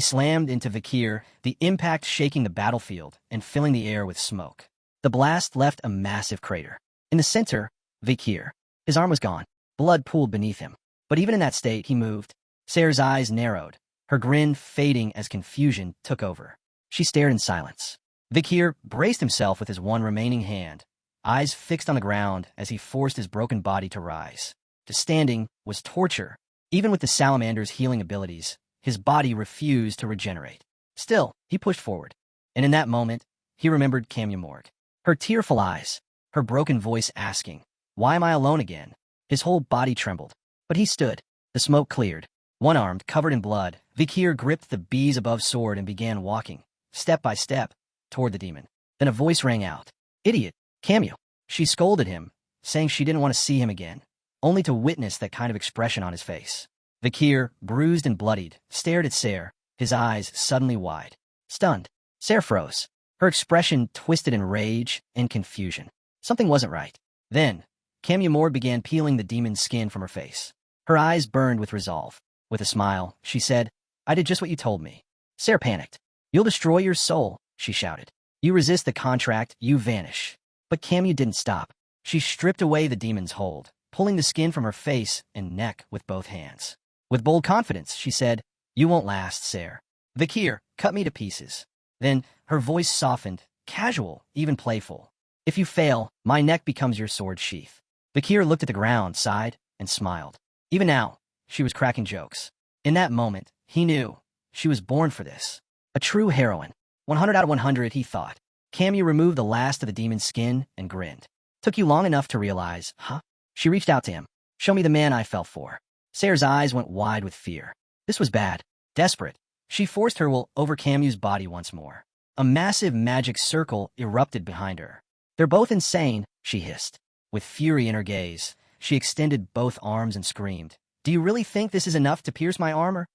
slammed into Vakir, the impact shaking the battlefield and filling the air with smoke. The blast left a massive crater. In the center, Vakir. His arm was gone. Blood pooled beneath him. But even in that state, he moved. Sarah's eyes narrowed, her grin fading as confusion took over. She stared in silence. Vakir braced himself with his one remaining hand, eyes fixed on the ground as he forced his broken body to rise. To standing was torture. Even with the salamander's healing abilities, his body refused to regenerate. Still, he pushed forward. And in that moment, he remembered Camus Morg. Her tearful eyes, her broken voice asking, "Why am I alone again?" His whole body trembled. But he stood. The smoke cleared. One-armed, covered in blood, Vakir gripped the Beelzebub sword and began walking, step by step, toward the demon. Then a voice rang out. "Idiot, Camus." She scolded him, saying she didn't want to see him again, only to witness that kind of expression on his face. Vakir, bruised and bloodied, stared at Ser, his eyes suddenly wide. Stunned, Ser froze. Her expression twisted in rage and confusion. Something wasn't right. Then, Camus Morg began peeling the demon's skin from her face. Her eyes burned with resolve. With a smile, she said, "I did just what you told me." Ser panicked. "You'll destroy your soul," she shouted. "You resist the contract, you vanish." But Camus didn't stop. She stripped away the demon's hold, pulling the skin from her face and neck with both hands. With bold confidence, she said, "You won't last, Ser. Vakir, cut me to pieces." Then, her voice softened, casual, even playful. "If you fail, my neck becomes your sword sheath." Vakir looked at the ground, sighed, and smiled. Even now, she was cracking jokes. In that moment, he knew she was born for this. A true heroine. 100 out of 100, he thought. Camus removed the last of the demon's skin and grinned. "Took you long enough to realize, huh?" She reached out to him. "Show me the man I fell for." Sarah's eyes went wide with fear. This was bad. Desperate. She forced her will over Camus's body once more. A massive magic circle erupted behind her. "They're both insane," she hissed. With fury in her gaze, she extended both arms and screamed, "Do you really think this is enough to pierce my armor?"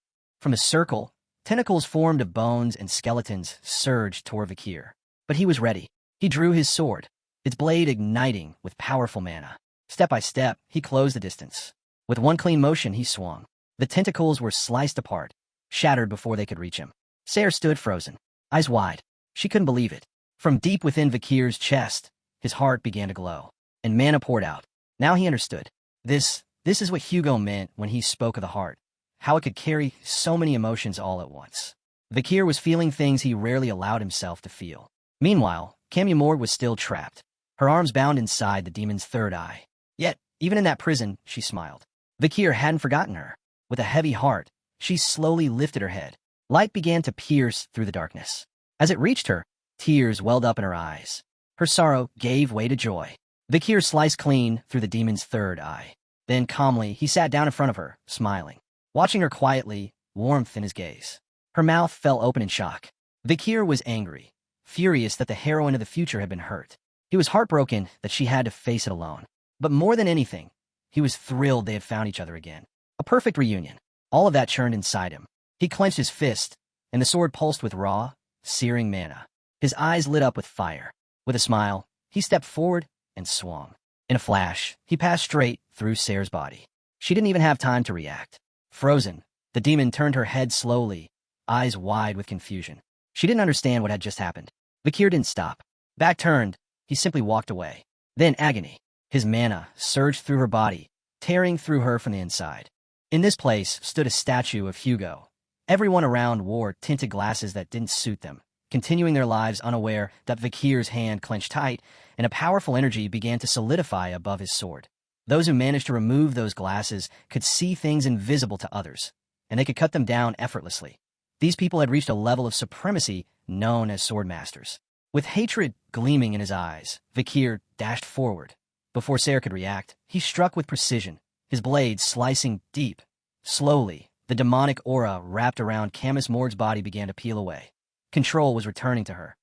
From the circle, tentacles formed of bones and skeletons surged toward Vakir. But he was ready. He drew his sword, its blade igniting with powerful mana. Step by step, he closed the distance. With one clean motion, he swung. The tentacles were sliced apart, shattered before they could reach him. Ser stood frozen, eyes wide. She couldn't believe it. From deep within Vakir's chest, his heart began to glow, and mana poured out. Now he understood. This is what Hugo meant when he spoke of the heart, how it could carry so many emotions all at once. Vakir was feeling things he rarely allowed himself to feel. Meanwhile, Camus Morg was still trapped, her arms bound inside the demon's third eye. Yet, even in that prison, she smiled. Vakir hadn't forgotten her. With a heavy heart, she slowly lifted her head. Light began to pierce through the darkness. As it reached her, tears welled up in her eyes. Her sorrow gave way to joy. Vakir sliced clean through the demon's third eye. Then, calmly, he sat down in front of her, smiling, watching her quietly, warmth in his gaze. Her mouth fell open in shock. Vakir was angry, furious that the heroine of the future had been hurt. He was heartbroken that she had to face it alone. But more than anything, he was thrilled they had found each other again. A perfect reunion. All of that churned inside him. He clenched his fist, and the sword pulsed with raw, searing mana. His eyes lit up with fire. With a smile, he stepped forward and swung. In a flash, he passed straight through Ser's body. She didn't even have time to react. Frozen, the demon turned her head slowly, eyes wide with confusion. She didn't understand what had just happened. Vakir didn't stop. Back turned, he simply walked away. Then agony. His mana surged through her body, tearing through her from the inside. In this place stood a statue of Hugo. Everyone around wore tinted glasses that didn't suit them, continuing their lives unaware that Vakir's hand clenched tight, and a powerful energy began to solidify above his sword. Those who managed to remove those glasses could see things invisible to others, and they could cut them down effortlessly. These people had reached a level of supremacy known as swordmasters. With hatred gleaming in his eyes, Vakir dashed forward. Before Ser could react, he struck with precision, his blade slicing deep. Slowly, the demonic aura wrapped around Camus Morg's body began to peel away. Control was returning to her.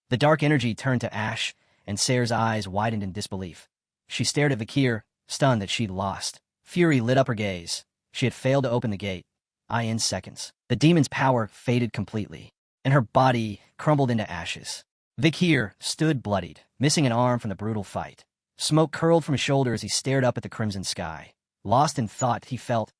The dark energy turned to ash, and Ser's eyes widened in disbelief. She stared at Vakir, stunned that she'd lost. Fury lit up her gaze. She had failed to open the gate. In seconds. The demon's power faded completely, and her body crumbled into ashes. Vakir stood bloodied, missing an arm from the brutal fight. Smoke curled from his shoulder as he stared up at the crimson sky. Lost in thought, he felt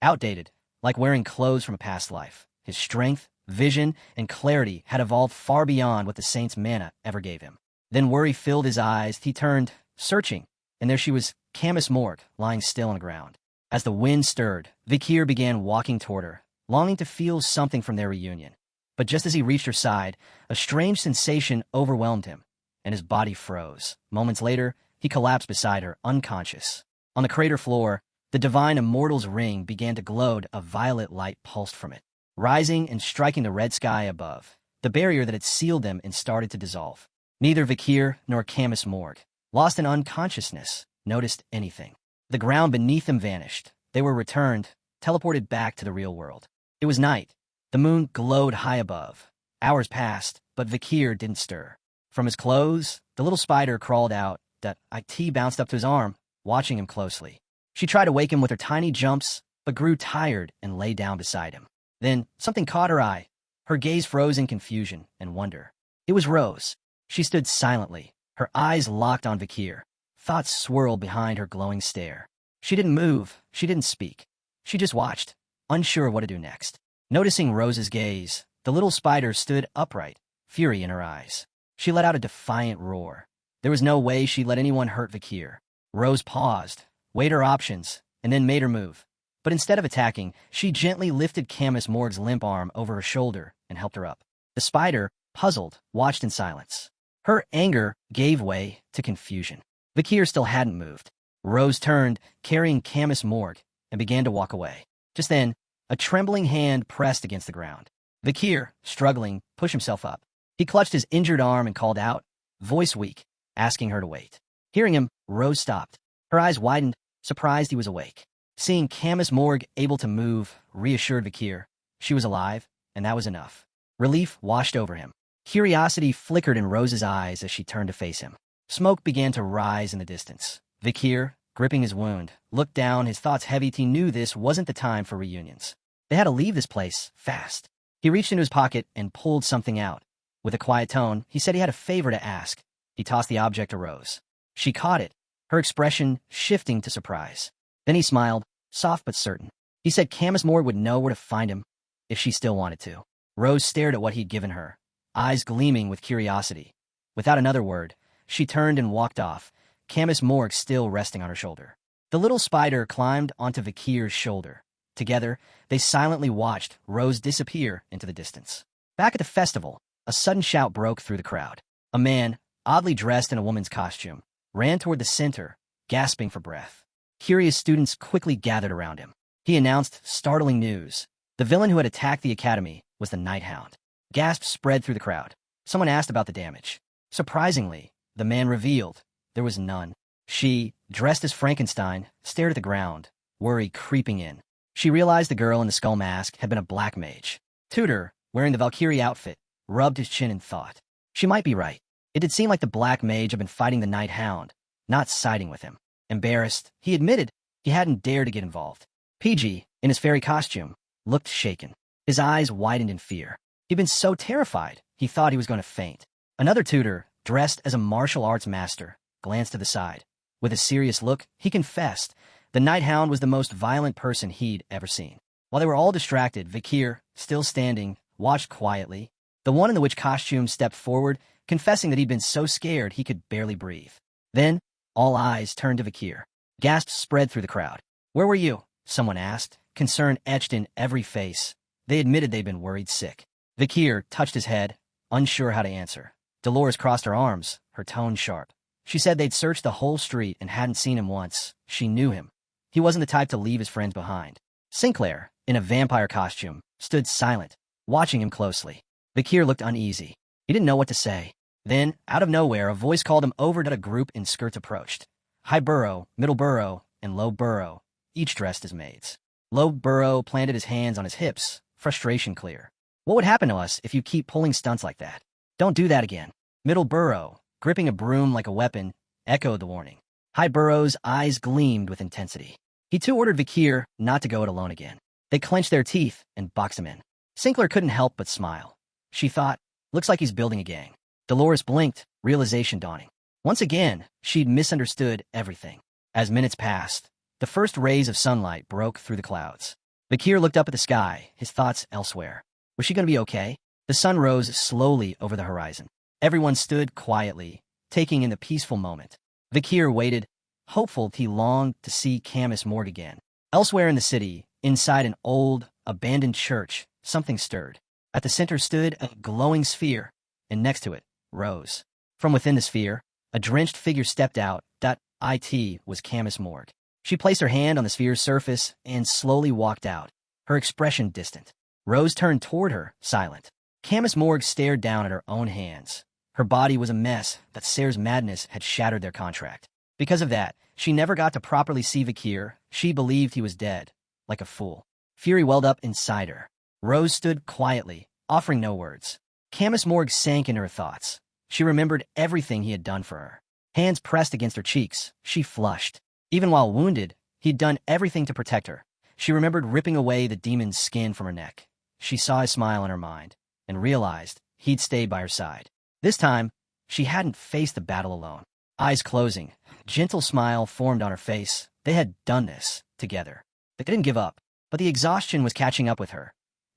outdated, like wearing clothes from a past life. His strength, vision, and clarity had evolved far beyond what the saint's mana ever gave him. Then worry filled his eyes. He turned, searching, and there she was, Camus Morg, lying still on the ground. As the wind stirred, Vakir began walking toward her, longing to feel something from their reunion. But just as he reached her side, a strange sensation overwhelmed him, and his body froze. Moments later, he collapsed beside her, unconscious. On the crater floor, the divine immortal's ring began to glow. A violet light pulsed from it, rising and striking the red sky above. The barrier that had sealed them and started to dissolve. Neither Vakir nor Camus Morg, lost in unconsciousness, noticed anything. The ground beneath them vanished. They were returned, teleported back to the real world. It was night. The moon glowed high above. Hours passed, but Vakir didn't stir. From his clothes, the little spider crawled out. It bounced up to his arm, watching him closely. She tried to wake him with her tiny jumps, but grew tired and lay down beside him. Then something caught her eye. Her gaze froze in confusion and wonder. It was Rose. She stood silently, her eyes locked on Vakir. Thoughts swirled behind her glowing stare. She didn't move. She didn't speak. She just watched, unsure of what to do next. Noticing Rose's gaze, the little spider stood upright, fury in her eyes. She let out a defiant roar. There was no way she'd let anyone hurt Vakir. Rose paused, weighed her options, and then made her move. But instead of attacking, she gently lifted Camus Morg's limp arm over her shoulder and helped her up. The spider, puzzled, watched in silence. Her anger gave way to confusion. Vakir still hadn't moved. Rose turned, carrying Camus Morg, and began to walk away. Just then, a trembling hand pressed against the ground. Vakir, struggling, pushed himself up. He clutched his injured arm and called out, voice weak, asking her to wait. Hearing him, Rose stopped. Her eyes widened, surprised he was awake. Seeing Camus Morg able to move reassured Vakir. She was alive, and that was enough. Relief washed over him. Curiosity flickered in Rose's eyes as she turned to face him. Smoke began to rise in the distance. Vakir, gripping his wound, looked down, his thoughts heavy. He knew this wasn't the time for reunions. They had to leave this place, fast. He reached into his pocket and pulled something out. With a quiet tone, he said he had a favor to ask. He tossed the object to Rose. She caught it, her expression shifting to surprise. Then he smiled, soft but certain. He said Camus Morg would know where to find him, if she still wanted to. Rose stared at what he'd given her, eyes gleaming with curiosity. Without another word, she turned and walked off, Camus Morg still resting on her shoulder. The little spider climbed onto Vakir's shoulder. Together, they silently watched Rose disappear into the distance. Back at the festival, a sudden shout broke through the crowd. A man, oddly dressed in a woman's costume, ran toward the center, gasping for breath. Curious students quickly gathered around him. He announced startling news. The villain who had attacked the academy was the Hound. Gasps spread through the crowd. Someone asked about the damage. Surprisingly, the man revealed there was none. She, dressed as Frankenstein, stared at the ground, worry creeping in. She realized the girl in the skull mask had been a black mage. Tudor, wearing the Valkyrie outfit, rubbed his chin in thought. She might be right. It did seem like the black mage had been fighting the Hound, not siding with him. Embarrassed, he admitted he hadn't dared to get involved. PG, in his fairy costume, looked shaken. His eyes widened in fear. He'd been so terrified, he thought he was going to faint. Another tutor, dressed as a martial arts master, glanced to the side. With a serious look, he confessed the Hound was the most violent person he'd ever seen. While they were all distracted, Vakir, still standing, watched quietly. The one in the witch costume stepped forward, confessing that he'd been so scared he could barely breathe. Then, all eyes turned to Vakir. Gasps spread through the crowd. "Where were you?" someone asked, concern etched in every face. They admitted they'd been worried sick. Vakir touched his head, unsure how to answer. Dolores crossed her arms, her tone sharp. She said they'd searched the whole street and hadn't seen him once. She knew him. He wasn't the type to leave his friends behind. Sinclair, in a vampire costume, stood silent, watching him closely. Vakir looked uneasy. He didn't know what to say. Then, out of nowhere, a voice called him over that a group in skirts approached. High Burrow, Middle Burrow, and Low Burrow, each dressed as maids. Low Burrow planted his hands on his hips, frustration clear. What would happen to us if you keep pulling stunts like that? Don't do that again. Middle Burrow, gripping a broom like a weapon, echoed the warning. High Burrow's eyes gleamed with intensity. He too ordered Vakir not to go it alone again. They clenched their teeth and boxed him in. Sinclair couldn't help but smile. She thought, looks like he's building a gang. Dolores blinked, realization dawning. Once again, she'd misunderstood everything. As minutes passed, the first rays of sunlight broke through the clouds. Vakir looked up at the sky, his thoughts elsewhere. Was she going to be okay? The sun rose slowly over the horizon. Everyone stood quietly, taking in the peaceful moment. Vakir waited, hopeful he longed to see Camus Morg again. Elsewhere in the city, inside an old, abandoned church, something stirred. At the center stood a glowing sphere, and next to it, Rose. From within the sphere, a drenched figure stepped out. It was Camus Morg. She placed her hand on the sphere's surface and slowly walked out, her expression distant. Rose turned toward her, silent. Camus Morg stared down at her own hands. Her body was a mess that Sayre's madness had shattered their contract. Because of that, she never got to properly see Vakir. She believed he was dead, like a fool. Fury welled up inside her. Rose stood quietly, offering no words. Camus Morg sank into her thoughts. She remembered everything he had done for her. Hands pressed against her cheeks, she flushed. Even while wounded, he'd done everything to protect her. She remembered ripping away the demon's skin from her neck. She saw his smile in her mind, and realized he'd stayed by her side. This time, she hadn't faced the battle alone. Eyes closing, gentle smile formed on her face. They had done this, together. They didn't give up, but the exhaustion was catching up with her.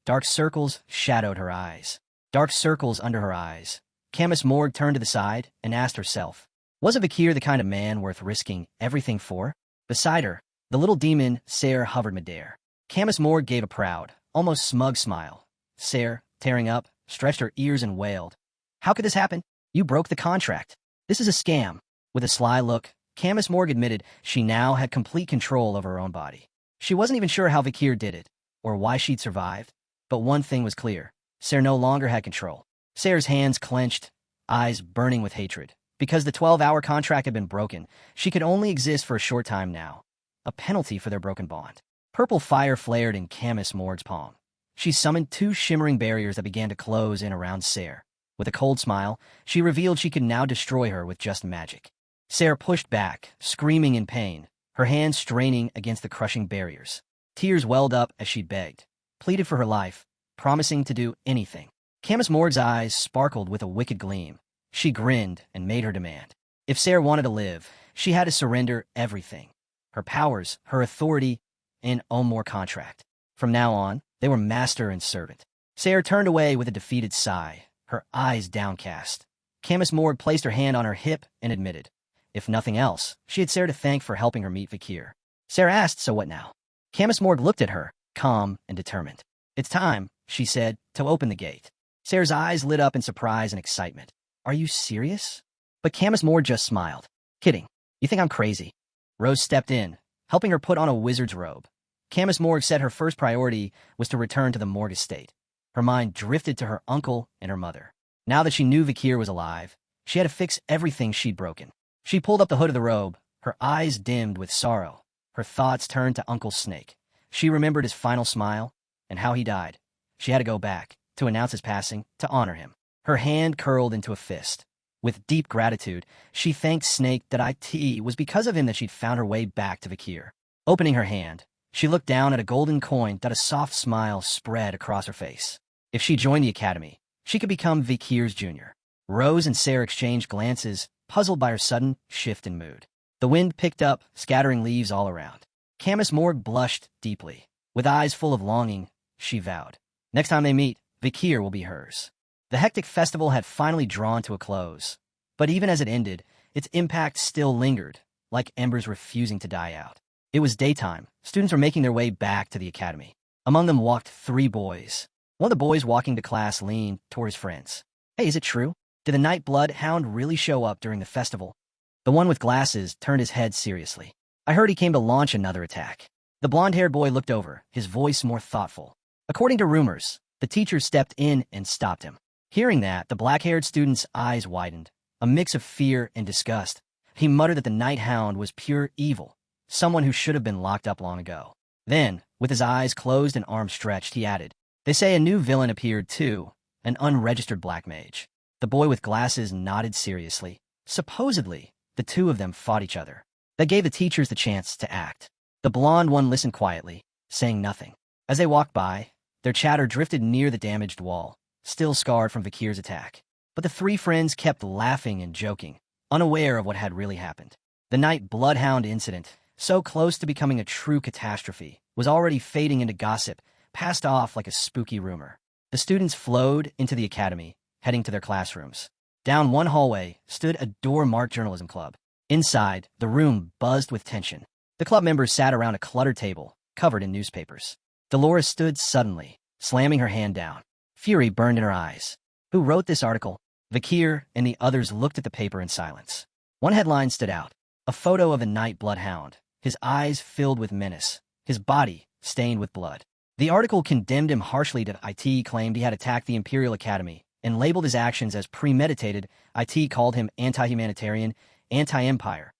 Dark circles shadowed her eyes. Dark circles under her eyes. Camus Morg turned to the side and asked herself, was Vakir the kind of man worth risking everything for? Beside her, the little demon, Sayre, hovered midair. Camus Morg gave a proud, almost smug smile. Sayre, tearing up, stretched her ears and wailed. How could this happen? You broke the contract. This is a scam. With a sly look, Camus Morg admitted she now had complete control over her own body. She wasn't even sure how Vakir did it, or why she'd survived. But one thing was clear. Sayre no longer had control. Sayre's hands clenched, eyes burning with hatred. Because the 12-hour contract had been broken, she could only exist for a short time now. A penalty for their broken bond. Purple fire flared in Camus Morg's palm. She summoned two shimmering barriers that began to close in around Sayre. With a cold smile, she revealed she could now destroy her with just magic. Sayre pushed back, screaming in pain, her hands straining against the crushing barriers. Tears welled up as she begged, pleaded for her life, promising to do anything. Camus Morg's eyes sparkled with a wicked gleam. She grinned and made her demand. If Sayre wanted to live, she had to surrender everything. Her powers, her authority, and no more contract. From now on, they were master and servant. Sayre turned away with a defeated sigh, her eyes downcast. Camus Morg placed her hand on her hip and admitted, if nothing else, she had Sayre to thank for helping her meet Vakir. Sayre asked, so what now? Camus Morg looked at her, calm and determined. It's time, she said, to open the gate. Sayre's eyes lit up in surprise and excitement. Are you serious? But Camus Morg just smiled. Kidding. You think I'm crazy? Rose stepped in, helping her put on a wizard's robe. Camus Morg said her first priority was to return to the Morg estate. Her mind drifted to her uncle and her mother. Now that she knew Vakir was alive, she had to fix everything she'd broken. She pulled up the hood of the robe, her eyes dimmed with sorrow. Her thoughts turned to Uncle Snake. She remembered his final smile and how he died. She had to go back, to announce his passing, to honor him. Her hand curled into a fist. With deep gratitude, she thanked Snake that it was because of him that she'd found her way back to Vakir. Opening her hand, she looked down at a golden coin that a soft smile spread across her face. If she joined the academy, she could become Vakir's junior. Rose and Sayre exchanged glances, puzzled by her sudden shift in mood. The wind picked up, scattering leaves all around. Camus Morg blushed deeply. With eyes full of longing, she vowed, next time they meet, Vakir will be hers. The hectic festival had finally drawn to a close. But even as it ended, its impact still lingered, like embers refusing to die out. It was daytime. Students were making their way back to the academy. Among them walked three boys. One of the boys walking to class leaned toward his friends. Hey, is it true? Did the Night Blood Hound really show up during the festival? The one with glasses turned his head seriously. I heard he came to launch another attack. The blonde-haired boy looked over, his voice more thoughtful. According to rumors, the teacher stepped in and stopped him. Hearing that, the black-haired student's eyes widened, a mix of fear and disgust. He muttered that the Night Hound was pure evil, someone who should have been locked up long ago. Then, with his eyes closed and arms stretched, he added, "They say a new villain appeared too, an unregistered black mage." The boy with glasses nodded seriously. Supposedly, the two of them fought each other. That gave the teachers the chance to act. The blonde one listened quietly, saying nothing. As they walked by, their chatter drifted near the damaged wall, still scarred from Vakir's attack. But the three friends kept laughing and joking, unaware of what had really happened. The night bloodhound incident, so close to becoming a true catastrophe, was already fading into gossip, passed off like a spooky rumor. The students flowed into the academy, heading to their classrooms. Down one hallway stood a door-marked journalism club. Inside, the room buzzed with tension. The club members sat around a cluttered table, covered in newspapers. Dolores stood suddenly, slamming her hand down. Fury burned in her eyes. Who wrote this article? Vakir and the others looked at the paper in silence. One headline stood out. A photo of a night bloodhound, his eyes filled with menace, his body stained with blood. The article condemned him harshly. IT claimed he had attacked the Imperial Academy and labeled his actions as premeditated. IT called him anti-humanitarian, anti-empire,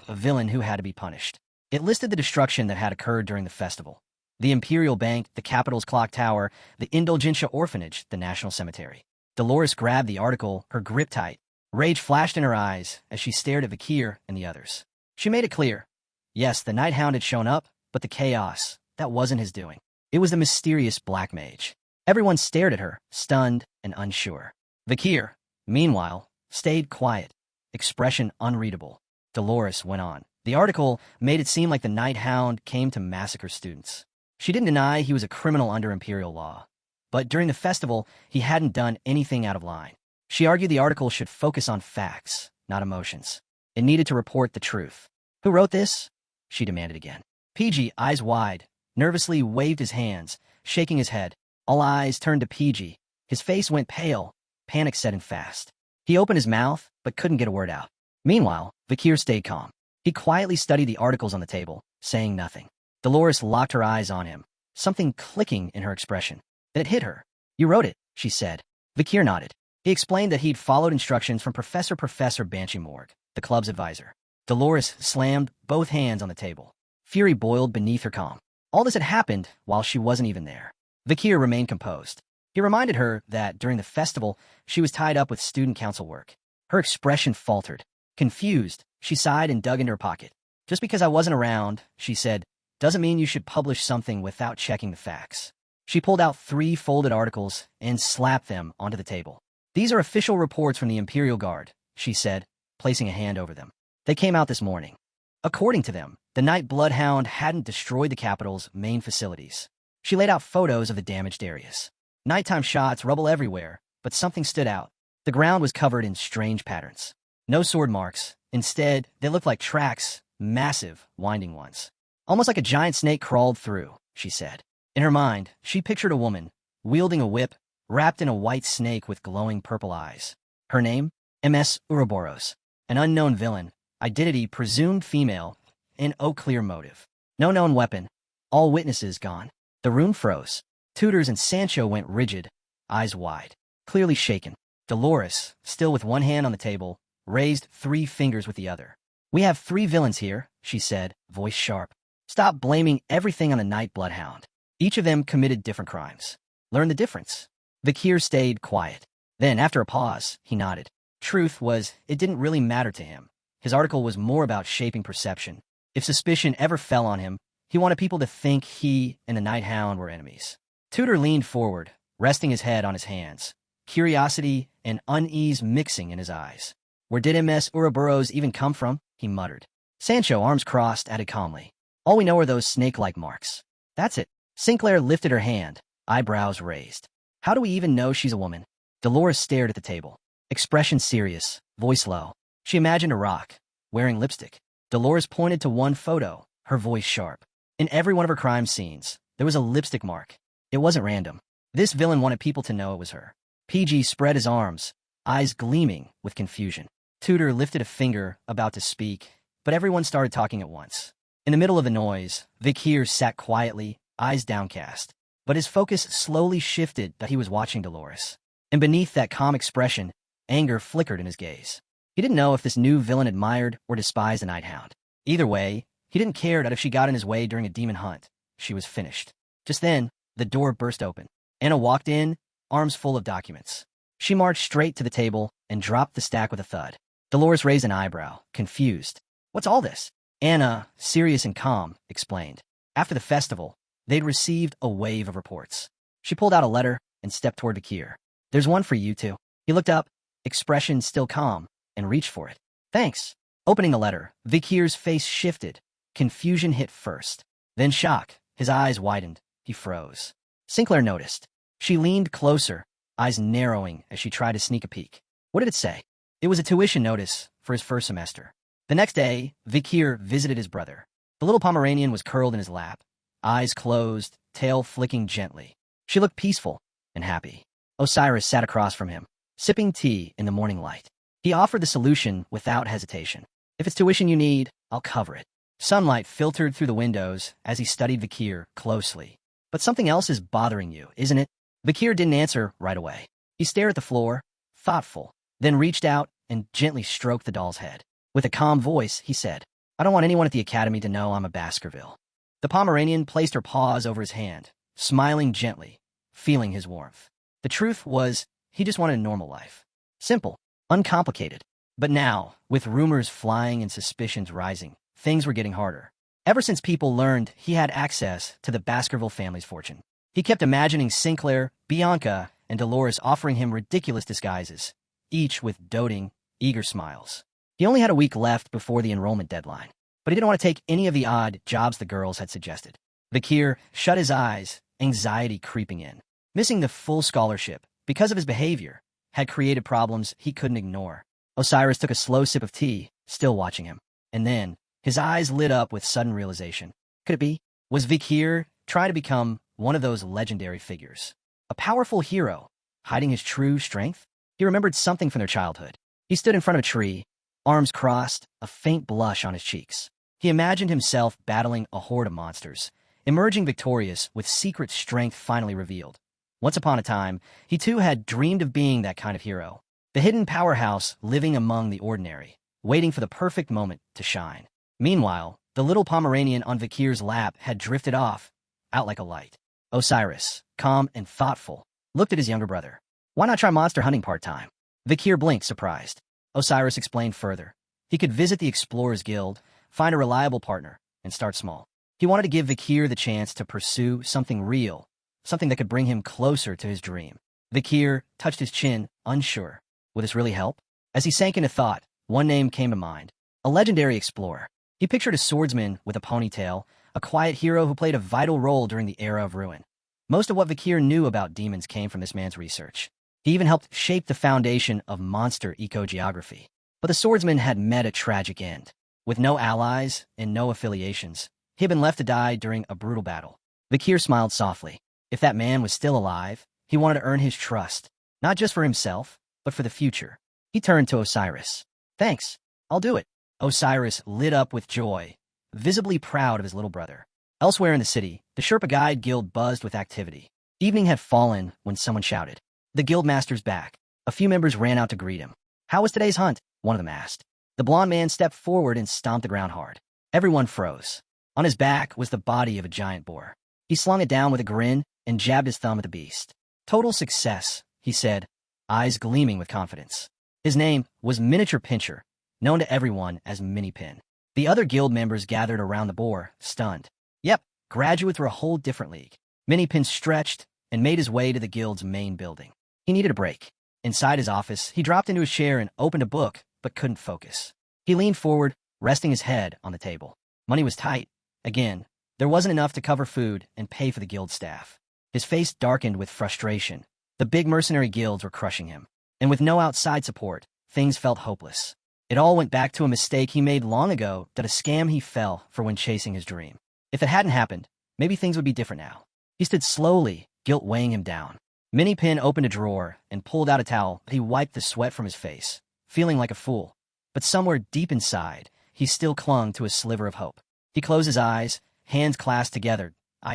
a villain who had to be punished. It listed the destruction that had occurred during the festival. The Imperial Bank, the capital's clock tower, the Indulgentia Orphanage, the National Cemetery. Dolores grabbed the article, her grip tight. Rage flashed in her eyes as she stared at Vakir and the others. She made it clear. Yes, the Night Hound had shown up, but the chaos, that wasn't his doing. It was the mysterious black mage. Everyone stared at her, stunned and unsure. Vakir, meanwhile, stayed quiet, expression unreadable. Dolores went on. The article made it seem like the Night Hound came to massacre students. She didn't deny he was a criminal under Imperial law. But during the festival, he hadn't done anything out of line. She argued the article should focus on facts, not emotions. It needed to report the truth. Who wrote this? She demanded again. PG, eyes wide, nervously waved his hands, shaking his head. All eyes turned to PG. His face went pale, panic set in fast. He opened his mouth, but couldn't get a word out. Meanwhile, Vakir stayed calm. He quietly studied the articles on the table, saying nothing. Dolores locked her eyes on him, something clicking in her expression. Then it hit her. You wrote it, she said. Vakir nodded. He explained that he'd followed instructions from Professor Banshee Morg, the club's advisor. Dolores slammed both hands on the table. Fury boiled beneath her calm. All this had happened while she wasn't even there. Vakir remained composed. He reminded her that during the festival, she was tied up with student council work. Her expression faltered. Confused, she sighed and dug into her pocket. Just because I wasn't around, she said, doesn't mean you should publish something without checking the facts. She pulled out 3 folded articles and slapped them onto the table. These are official reports from the Imperial Guard, she said, placing a hand over them. They came out this morning. According to them, the Night Bloodhound hadn't destroyed the capital's main facilities. She laid out photos of the damaged areas. Nighttime shots, rubble everywhere, but something stood out. The ground was covered in strange patterns. No sword marks. Instead, they looked like tracks, massive, winding ones. Almost like a giant snake crawled through, she said. In her mind, she pictured a woman, wielding a whip, wrapped in a white snake with glowing purple eyes. Her name? MS Ouroboros. An unknown villain. Identity presumed female. And no clear motive. No known weapon. All witnesses gone. The room froze. Tutors and Sancho went rigid, eyes wide, clearly shaken. Dolores, still with one hand on the table, raised 3 fingers with the other. We have 3 villains here, she said, voice sharp. Stop blaming everything on the Night Bloodhound. Each of them committed different crimes. Learn the difference. Vakir stayed quiet. Then, after a pause, he nodded. Truth was, it didn't really matter to him. His article was more about shaping perception. If suspicion ever fell on him, he wanted people to think he and the Night Hound were enemies. Tutor leaned forward, resting his head on his hands, curiosity and unease mixing in his eyes. Where did MS Ouroboros even come from? He muttered. Sancho, arms crossed, added calmly. All we know are those snake-like marks. That's it. Sinclair lifted her hand, eyebrows raised. How do we even know she's a woman? Dolores stared at the table, expression serious, voice low. She imagined a rock, wearing lipstick. Dolores pointed to one photo, her voice sharp. In every one of her crime scenes, there was a lipstick mark. It wasn't random. This villain wanted people to know it was her. PG spread his arms, eyes gleaming with confusion. Tutor lifted a finger, about to speak, but everyone started talking at once. In the middle of the noise, Vakir sat quietly, eyes downcast. But his focus slowly shifted that he was watching Dolores. And beneath that calm expression, anger flickered in his gaze. He didn't know if this new villain admired or despised the Night Hound. Either way, he didn't care that if she got in his way during a demon hunt, she was finished. Just then, the door burst open. Anna walked in, arms full of documents. She marched straight to the table and dropped the stack with a thud. Dolores raised an eyebrow, confused. "What's all this?" Anna, serious and calm, explained. After the festival, they'd received a wave of reports. She pulled out a letter and stepped toward Vakir. "There's one for you two." He looked up, expression still calm, and reached for it. "Thanks." Opening the letter, Vakir's face shifted. Confusion hit first. Then shock. His eyes widened. He froze. Sinclair noticed. She leaned closer, eyes narrowing as she tried to sneak a peek. What did it say? It was a tuition notice for his first semester. The next day, Vakir visited his brother. The little Pomeranian was curled in his lap, eyes closed, tail flicking gently. She looked peaceful and happy. Osiris sat across from him, sipping tea in the morning light. He offered the solution without hesitation. "If it's tuition you need, I'll cover it." Sunlight filtered through the windows as he studied Vakir closely. "But something else is bothering you, isn't it?" Vakir didn't answer right away. He stared at the floor, thoughtful, then reached out and gently stroked the doll's head. With a calm voice, he said, "I don't want anyone at the academy to know I'm a Baskerville." The Pomeranian placed her paws over his hand, smiling gently, feeling his warmth. The truth was, he just wanted a normal life. Simple, uncomplicated. But now, with rumors flying and suspicions rising, things were getting harder. Ever since people learned he had access to the Baskerville family's fortune, he kept imagining Sinclair, Bianca, and Dolores offering him ridiculous disguises, each with doting, eager smiles. He only had a week left before the enrollment deadline, but he didn't want to take any of the odd jobs the girls had suggested. Vakir shut his eyes, anxiety creeping in. Missing the full scholarship, because of his behavior, had created problems he couldn't ignore. Osiris took a slow sip of tea, still watching him. And then, his eyes lit up with sudden realization. Could it be? Was Vakir trying to become one of those legendary figures? A powerful hero, hiding his true strength? He remembered something from their childhood. He stood in front of a tree, arms crossed, a faint blush on his cheeks. He imagined himself battling a horde of monsters, emerging victorious with secret strength finally revealed. Once upon a time, he too had dreamed of being that kind of hero, the hidden powerhouse living among the ordinary, waiting for the perfect moment to shine. Meanwhile, the little Pomeranian on Vakir's lap had drifted off, out like a light. Osiris, calm and thoughtful, looked at his younger brother. "Why not try monster hunting part-time?" Vakir blinked, surprised. Osiris explained further. He could visit the Explorers Guild, find a reliable partner, and start small. He wanted to give Vakir the chance to pursue something real, something that could bring him closer to his dream. Vakir touched his chin, unsure. Would this really help? As he sank into thought, one name came to mind. A legendary explorer. He pictured a swordsman with a ponytail, a quiet hero who played a vital role during the era of ruin. Most of what Vakir knew about demons came from this man's research. He even helped shape the foundation of monster ecogeography. But the swordsman had met a tragic end. With no allies and no affiliations, he had been left to die during a brutal battle. Vakir smiled softly. If that man was still alive, he wanted to earn his trust, not just for himself, but for the future. He turned to Osiris. "Thanks, I'll do it." Osiris lit up with joy, visibly proud of his little brother. Elsewhere in the city, the Sherpa Guide Guild buzzed with activity. Evening had fallen when someone shouted, "The guildmaster's back." A few members ran out to greet him. "How was today's hunt?" one of them asked. The blond man stepped forward and stomped the ground hard. Everyone froze. On his back was the body of a giant boar. He slung it down with a grin and jabbed his thumb at the beast. "Total success," he said, eyes gleaming with confidence. His name was Miniature Pincher, known to everyone as Mini Pin. The other guild members gathered around the boar, stunned. Yep, graduate through a whole different league. Mini Pin stretched and made his way to the guild's main building. He needed a break. Inside his office, he dropped into a chair and opened a book, but couldn't focus. He leaned forward, resting his head on the table. Money was tight. Again, there wasn't enough to cover food and pay for the guild staff. His face darkened with frustration. The big mercenary guilds were crushing him. And with no outside support, things felt hopeless. It all went back to a mistake he made long ago, that a scam he fell for when chasing his dream. If it hadn't happened, maybe things would be different now. He stood slowly, guilt weighing him down. Mini Pin opened a drawer and pulled out a towel. He wiped the sweat from his face, feeling like a fool. but somewhere deep inside, he still clung to a sliver of hope. He closed his eyes, hands clasped together.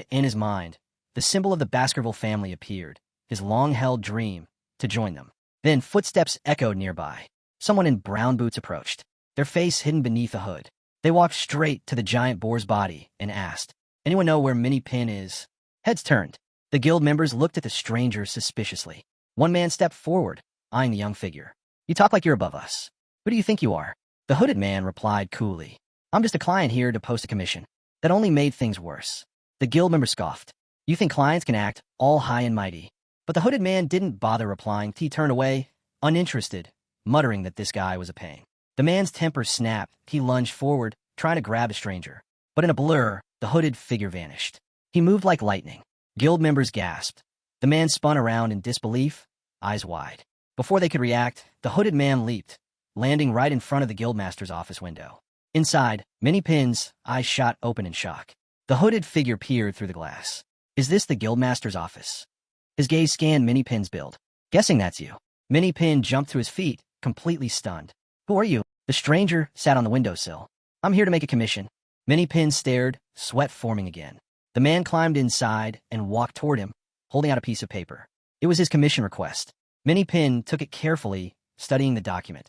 In his mind, the symbol of the Baskerville family appeared, his long-held dream to join them. Then footsteps echoed nearby. Someone in brown boots approached, their face hidden beneath a hood. They walked straight to the giant boar's body and asked, "Anyone know where Minnie Pin is?" Heads turned. The guild members looked at the stranger suspiciously. One man stepped forward, eyeing the young figure. "You talk like you're above us. Who do you think you are?" The hooded man replied coolly, "I'm just a client here to post a commission." That only made things worse. The guild member scoffed. "You think clients can act all high and mighty?" But the hooded man didn't bother replying. He turned away, uninterested, muttering that this guy was a pain. The man's temper snapped. He lunged forward, trying to grab the stranger. But in a blur, the hooded figure vanished. He moved like lightning. Guild members gasped. The man spun around in disbelief, eyes wide. Before they could react, the hooded man leaped, landing right in front of the guildmaster's office window. Inside, Minnie Pin's eyes shot open in shock. The hooded figure peered through the glass. "Is this the guildmaster's office?" His gaze scanned Minnie Pin's build. "Guessing that's you." Minnie Pin jumped to his feet, completely stunned. "Who are you?" The stranger sat on the windowsill. "I'm here to make a commission." Minnie Pin stared, sweat forming again. The man climbed inside and walked toward him, holding out a piece of paper. It was his commission request. Minnie Pin took it carefully, studying the document.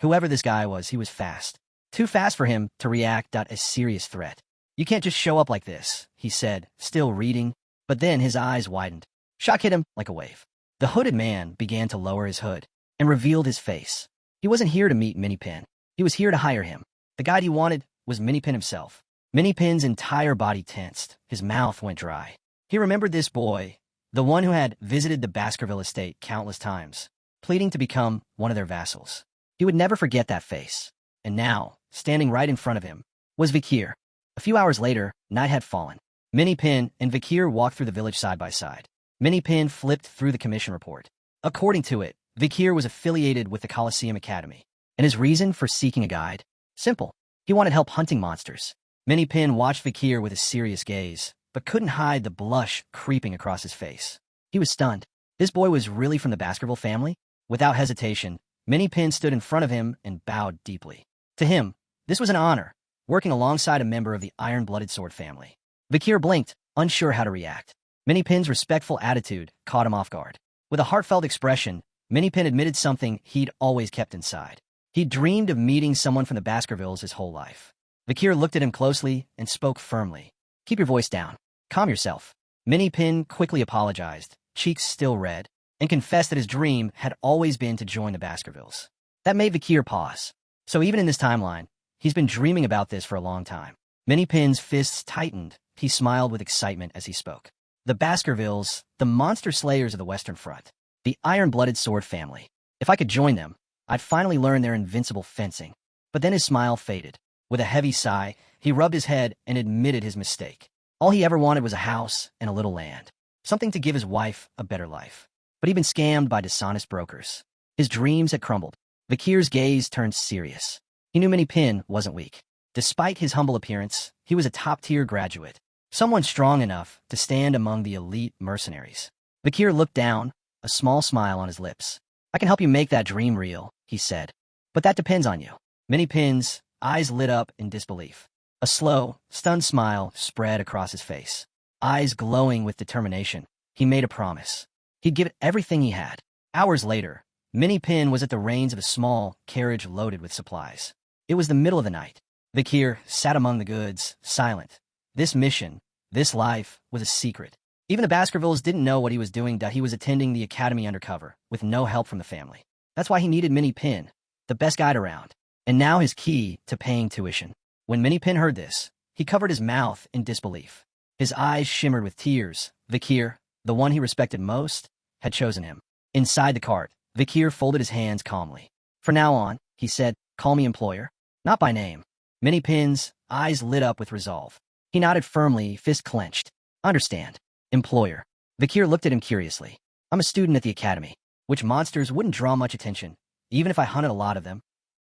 Whoever this guy was, he was fast. Too fast for him to react a serious threat. "You can't just show up like this," he said, still reading, but then his eyes widened. Shock hit him like a wave. The hooded man began to lower his hood and revealed his face. He wasn't here to meet Minnie Pin. He was here to hire him. The guide he wanted was Minnie Pin himself. Minnie Pin's entire body tensed. His mouth went dry. He remembered this boy, the one who had visited the Baskerville estate countless times, pleading to become one of their vassals. He would never forget that face. And now, standing right in front of him, was Vakir. A few hours later, night had fallen. Minnie Pin and Vakir walked through the village side by side. Minnie Pin flipped through the commission report. According to it, Vakir was affiliated with the Coliseum Academy. And his reason for seeking a guide? Simple. He wanted help hunting monsters. Minnie Pin watched Vakir with a serious gaze, but couldn't hide the blush creeping across his face. He was stunned. This boy was really from the Baskerville family? Without hesitation, Minnie Pin stood in front of him and bowed deeply. To him, this was an honor, working alongside a member of the iron-blooded sword family. Vakir blinked, unsure how to react. Minnie Pin's respectful attitude caught him off guard. With a heartfelt expression, Minnie Pin admitted something he'd always kept inside. He'd dreamed of meeting someone from the Baskervilles his whole life. Vakir looked at him closely and spoke firmly. "Keep your voice down. Calm yourself." Minnie Pin quickly apologized, cheeks still red, and confessed that his dream had always been to join the Baskervilles. That made Vakir pause. So even in this timeline, he's been dreaming about this for a long time. Minnie Pin's fists tightened. He smiled with excitement as he spoke. The Baskervilles, the monster slayers of the Western Front, the iron-blooded sword family. If I could join them, I'd finally learn their invincible fencing. But then his smile faded. With a heavy sigh, he rubbed his head and admitted his mistake. All he ever wanted was a house and a little land, something to give his wife a better life. But he'd been scammed by dishonest brokers. His dreams had crumbled. Vakir's gaze turned serious. He knew Minnie Pin wasn't weak. Despite his humble appearance, he was a top-tier graduate, someone strong enough to stand among the elite mercenaries. Vakir looked down, a small smile on his lips. "I can help you make that dream real," he said. "But that depends on you." Minnie Pin's eyes lit up in disbelief. A slow, stunned smile spread across his face. Eyes glowing with determination, he made a promise. He'd give it everything he had. Hours later, Minnie Pin was at the reins of a small carriage loaded with supplies. It was the middle of the night. Vakir sat among the goods, silent. This mission, this life, was a secret. Even the Baskervilles didn't know what he was doing. He was attending the academy undercover, with no help from the family. That's why he needed Minnie Pin, the best guide around. And now his key to paying tuition. When Minnie Pin heard this, he covered his mouth in disbelief. His eyes shimmered with tears. Vakir, the one he respected most, had chosen him. Inside the cart, Vakir folded his hands calmly. "From now on," he said, "call me employer. Not by name." Minnie Pin's eyes lit up with resolve. He nodded firmly, fist clenched. "Understand. Employer." Vakir looked at him curiously. "I'm a student at the academy, which monsters wouldn't draw much attention, even if I hunted a lot of them."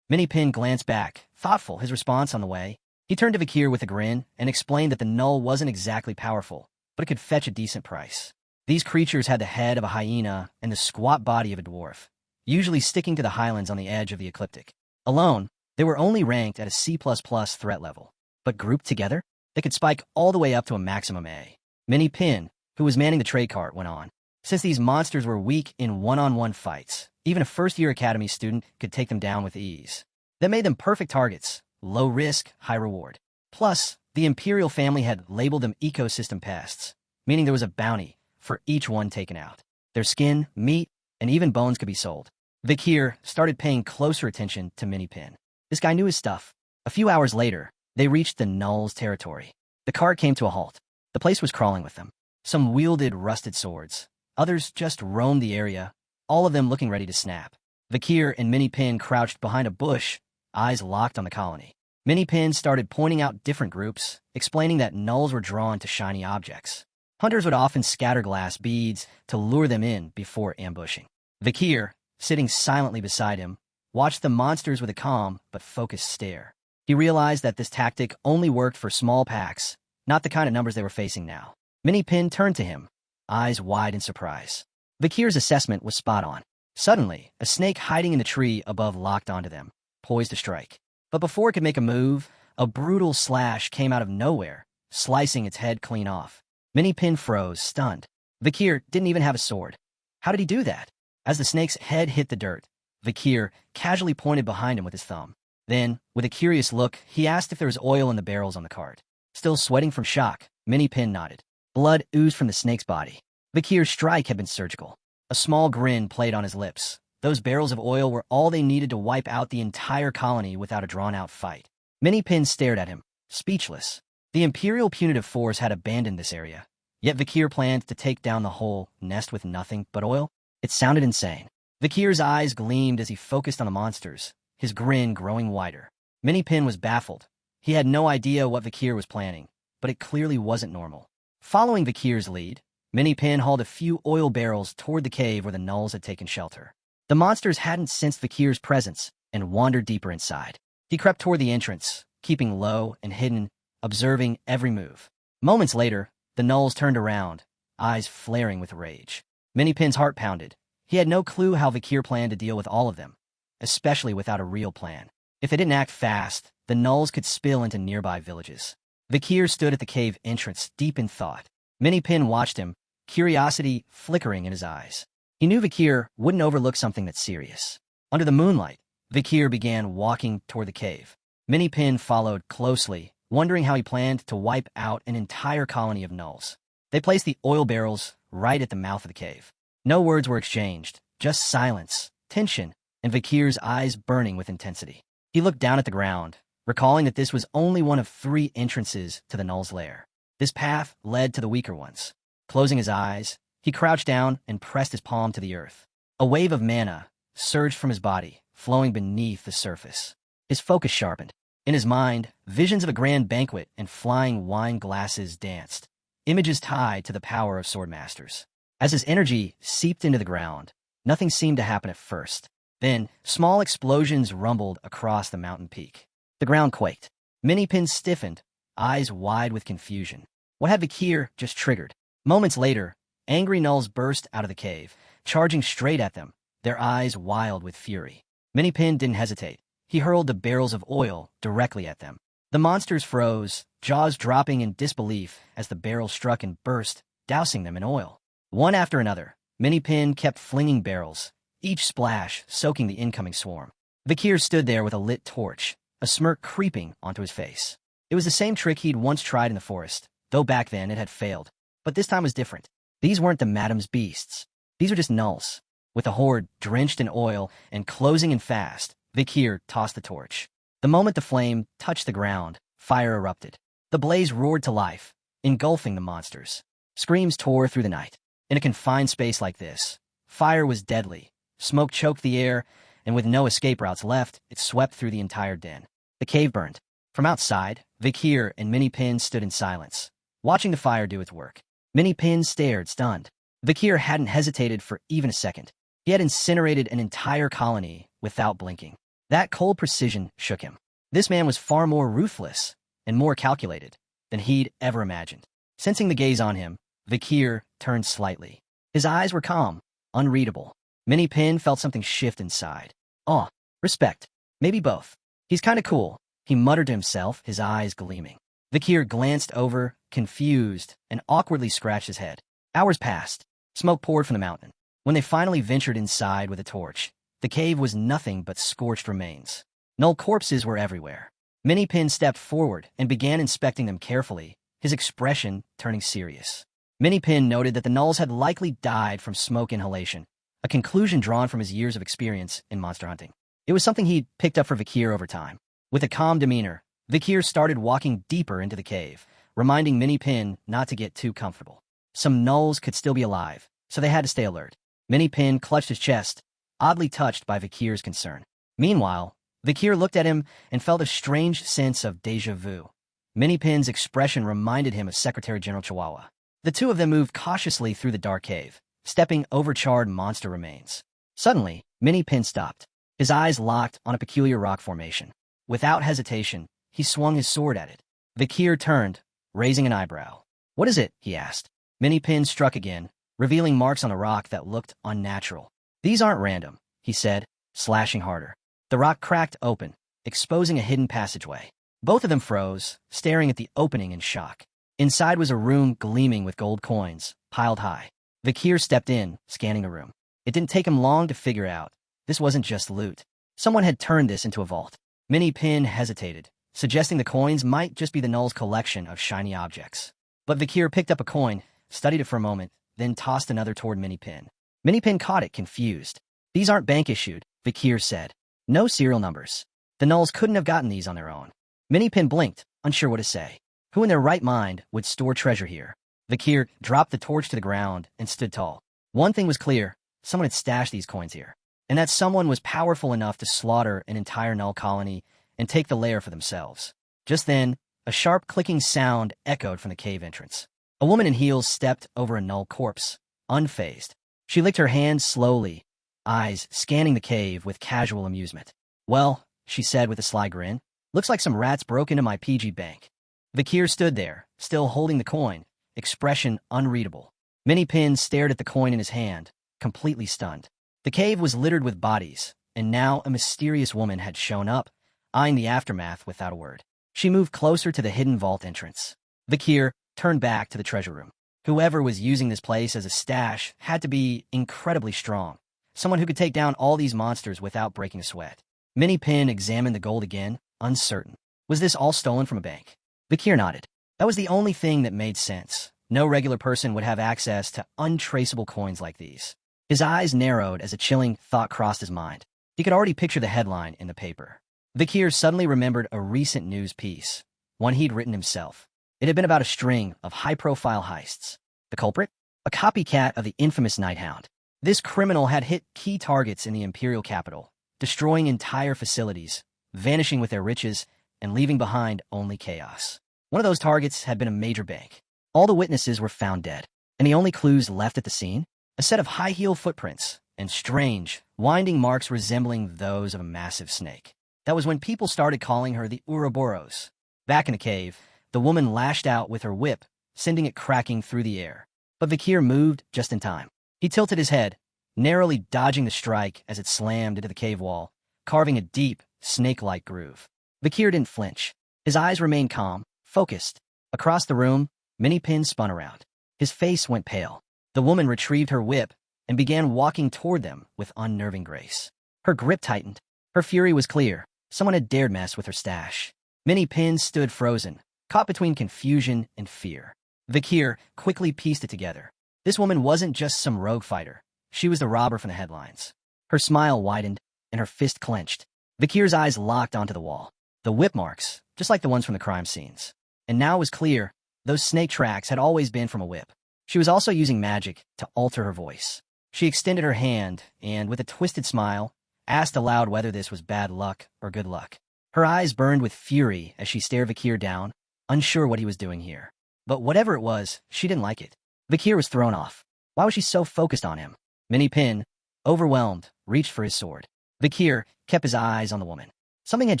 Minnie Pin glanced back, thoughtful, his response on the way. He turned to Vakir with a grin and explained that the null wasn't exactly powerful, but it could fetch a decent price. These creatures had the head of a hyena and the squat body of a dwarf, usually sticking to the highlands on the edge of the ecliptic. Alone, They were only ranked at a C++ threat level, but grouped together, they could spike all the way up to a maximum A. Minnie Pin, who was manning the trade cart, went on. Since these monsters were weak in one-on-one fights, even a first-year academy student could take them down with ease. That made them perfect targets, low risk, high reward. Plus, the Imperial family had labeled them ecosystem pests, meaning there was a bounty for each one taken out. Their skin, meat, and even bones could be sold. Vakir started paying closer attention to Minnie Pin. This guy knew his stuff. A few hours later, they reached the Null's territory. The cart came to a halt. The place was crawling with them. Some wielded rusted swords. Others just roamed the area, all of them looking ready to snap. Vakir and Minnie Pin crouched behind a bush, eyes locked on the colony. Minnie Pin started pointing out different groups, explaining that Nulls were drawn to shiny objects. Hunters would often scatter glass beads to lure them in before ambushing. Vakir, sitting silently beside him, watched the monsters with a calm but focused stare. He realized that this tactic only worked for small packs, not the kind of numbers they were facing now. Minnie Pin turned to him, eyes wide in surprise. Vakir's assessment was spot on. Suddenly, a snake hiding in the tree above locked onto them, poised to strike. But before it could make a move, a brutal slash came out of nowhere, slicing its head clean off. Minnie Pin froze, stunned. Vakir didn't even have a sword. How did he do that? As the snake's head hit the dirt, Vakir casually pointed behind him with his thumb. Then, with a curious look, he asked if there was oil in the barrels on the cart. Still sweating from shock, Minnie Pin nodded. Blood oozed from the snake's body. Vakir's strike had been surgical. A small grin played on his lips. Those barrels of oil were all they needed to wipe out the entire colony without a drawn-out fight. Minnie Pin stared at him, speechless. The Imperial punitive force had abandoned this area, yet Vakir planned to take down the whole nest with nothing but oil? It sounded insane. Vakir's eyes gleamed as he focused on the monsters, his grin growing wider. Minnie Pin was baffled. He had no idea what Vakir was planning, but it clearly wasn't normal. Following Vakir's lead, Minnie Pin hauled a few oil barrels toward the cave where the Nulls had taken shelter. The monsters hadn't sensed Vakir's presence and wandered deeper inside. He crept toward the entrance, keeping low and hidden, observing every move. Moments later, the Nulls turned around, eyes flaring with rage. Minnie Pin's heart pounded. He had no clue how Vakir planned to deal with all of them, especially without a real plan. If they didn't act fast, the Nulls could spill into nearby villages. Vakir stood at the cave entrance, deep in thought. Minnie Pin watched him, curiosity flickering in his eyes. He knew Vakir wouldn't overlook something that's serious. Under the moonlight, Vakir began walking toward the cave. Minnie Pin followed closely, wondering how he planned to wipe out an entire colony of Nulls. They placed the oil barrels right at the mouth of the cave. No words were exchanged, just silence, tension, and Vakir's eyes burning with intensity. He looked down at the ground, recalling that this was only one of 3 entrances to the Null's lair. This path led to the weaker ones. Closing his eyes, he crouched down and pressed his palm to the earth. A wave of mana surged from his body, flowing beneath the surface. His focus sharpened. In his mind, visions of a grand banquet and flying wine glasses danced, images tied to the power of swordmasters. As his energy seeped into the ground, nothing seemed to happen at first. Then, small explosions rumbled across the mountain peak. The ground quaked. Minnie Pin stiffened, eyes wide with confusion. What had Vakir just triggered? Moments later, angry Nulls burst out of the cave, charging straight at them, their eyes wild with fury. Minnie Pin didn't hesitate. He hurled the barrels of oil directly at them. The monsters froze, jaws dropping in disbelief as the barrels struck and burst, dousing them in oil. One after another, Minnie Pin kept flinging barrels, each splash soaking the incoming swarm. Vakir stood there with a lit torch, a smirk creeping onto his face. It was the same trick he'd once tried in the forest, though back then it had failed. But this time was different. These weren't the Madam's beasts. These were just Nulls. With the horde drenched in oil and closing in fast, Vakir tossed the torch. The moment the flame touched the ground, fire erupted. The blaze roared to life, engulfing the monsters. Screams tore through the night. In a confined space like this, fire was deadly. Smoke choked the air, and with no escape routes left, it swept through the entire den. The cave burned. From outside, Vakir and Minnie Pin stood in silence, watching the fire do its work. Minnie Pin stared, stunned. Vakir hadn't hesitated for even a second. He had incinerated an entire colony without blinking. That cold precision shook him. This man was far more ruthless and more calculated than he'd ever imagined. Sensing the gaze on him, Vakir turned slightly. His eyes were calm, unreadable. Minnie Pin felt something shift inside. Awe, respect, maybe both. He's kinda cool, he muttered to himself, his eyes gleaming. Vakir glanced over, confused, and awkwardly scratched his head. Hours passed. Smoke poured from the mountain. When they finally ventured inside with a torch, the cave was nothing but scorched remains. Null corpses were everywhere. Minipin stepped forward and began inspecting them carefully, his expression turning serious. Minipin noted that the Nulls had likely died from smoke inhalation, a conclusion drawn from his years of experience in monster hunting. It was something he'd picked up for Vakir over time. With a calm demeanor, Vakir started walking deeper into the cave, reminding Minipin not to get too comfortable. Some Nulls could still be alive, so they had to stay alert. Minipin clutched his chest, oddly touched by Vakir's concern. Meanwhile, Vakir looked at him and felt a strange sense of déjà vu. Minipin's expression reminded him of Secretary General Chihuahua. The two of them moved cautiously through the dark cave, stepping over charred monster remains. Suddenly, Minipin stopped. His eyes locked on a peculiar rock formation. Without hesitation, he swung his sword at it. Vakir turned, raising an eyebrow. "What is it?" he asked. Minipin struck again, revealing marks on the rock that looked unnatural. "These aren't random," he said, slashing harder. The rock cracked open, exposing a hidden passageway. Both of them froze, staring at the opening in shock. Inside was a room gleaming with gold coins, piled high. Vakir stepped in, scanning the room. It didn't take him long to figure out. This wasn't just loot. Someone had turned this into a vault. Minipin hesitated, suggesting the coins might just be the Null's collection of shiny objects. But Vakir picked up a coin, studied it for a moment, then tossed another toward Minipin. Minipin caught it, confused. "These aren't bank-issued," Vakir said. "No serial numbers. The Nulls couldn't have gotten these on their own." Minipin blinked, unsure what to say. Who in their right mind would store treasure here? Vakir dropped the torch to the ground and stood tall. One thing was clear, someone had stashed these coins here. And that someone was powerful enough to slaughter an entire Null colony and take the lair for themselves. Just then, a sharp clicking sound echoed from the cave entrance. A woman in heels stepped over a Null corpse, unfazed. She licked her hands slowly, eyes scanning the cave with casual amusement. "Well," she said with a sly grin, "looks like some rats broke into my PG bank." Vakir stood there, still holding the coin, expression unreadable. Minipin stared at the coin in his hand, completely stunned. The cave was littered with bodies, and now a mysterious woman had shown up, eyeing the aftermath without a word. She moved closer to the hidden vault entrance. Vakir turned back to the treasure room. Whoever was using this place as a stash had to be incredibly strong, someone who could take down all these monsters without breaking a sweat. Minipin examined the gold again, uncertain. Was this all stolen from a bank? Vakir nodded. That was the only thing that made sense. No regular person would have access to untraceable coins like these. His eyes narrowed as a chilling thought crossed his mind. He could already picture the headline in the paper. Vakir suddenly remembered a recent news piece, one he'd written himself. It had been about a string of high-profile heists. The culprit? A copycat of the infamous Hound. This criminal had hit key targets in the imperial capital, destroying entire facilities, vanishing with their riches, and leaving behind only chaos. One of those targets had been a major bank. All the witnesses were found dead, and the only clues left at the scene? A set of high-heel footprints, and strange, winding marks resembling those of a massive snake. That was when people started calling her the Ouroboros. Back in the cave, the woman lashed out with her whip, sending it cracking through the air. But Vakir moved just in time. He tilted his head, narrowly dodging the strike as it slammed into the cave wall, carving a deep, snake-like groove. Vakir didn't flinch. His eyes remained calm, focused. Across the room, Minipin spun around. His face went pale. The woman retrieved her whip and began walking toward them with unnerving grace. Her grip tightened. Her fury was clear. Someone had dared mess with her stash. Minipin stood frozen, caught between confusion and fear. Vakir quickly pieced it together. This woman wasn't just some rogue fighter. She was the robber from the headlines. Her smile widened, and her fist clenched. Vakir's eyes locked onto the wall. The whip marks, just like the ones from the crime scenes. And now it was clear, those snake tracks had always been from a whip. She was also using magic to alter her voice. She extended her hand and, with a twisted smile, asked aloud whether this was bad luck or good luck. Her eyes burned with fury as she stared Vakir down, unsure what he was doing here. But whatever it was, she didn't like it. Vakir was thrown off. Why was she so focused on him? Minipin, overwhelmed, reached for his sword. Vakir kept his eyes on the woman. Something had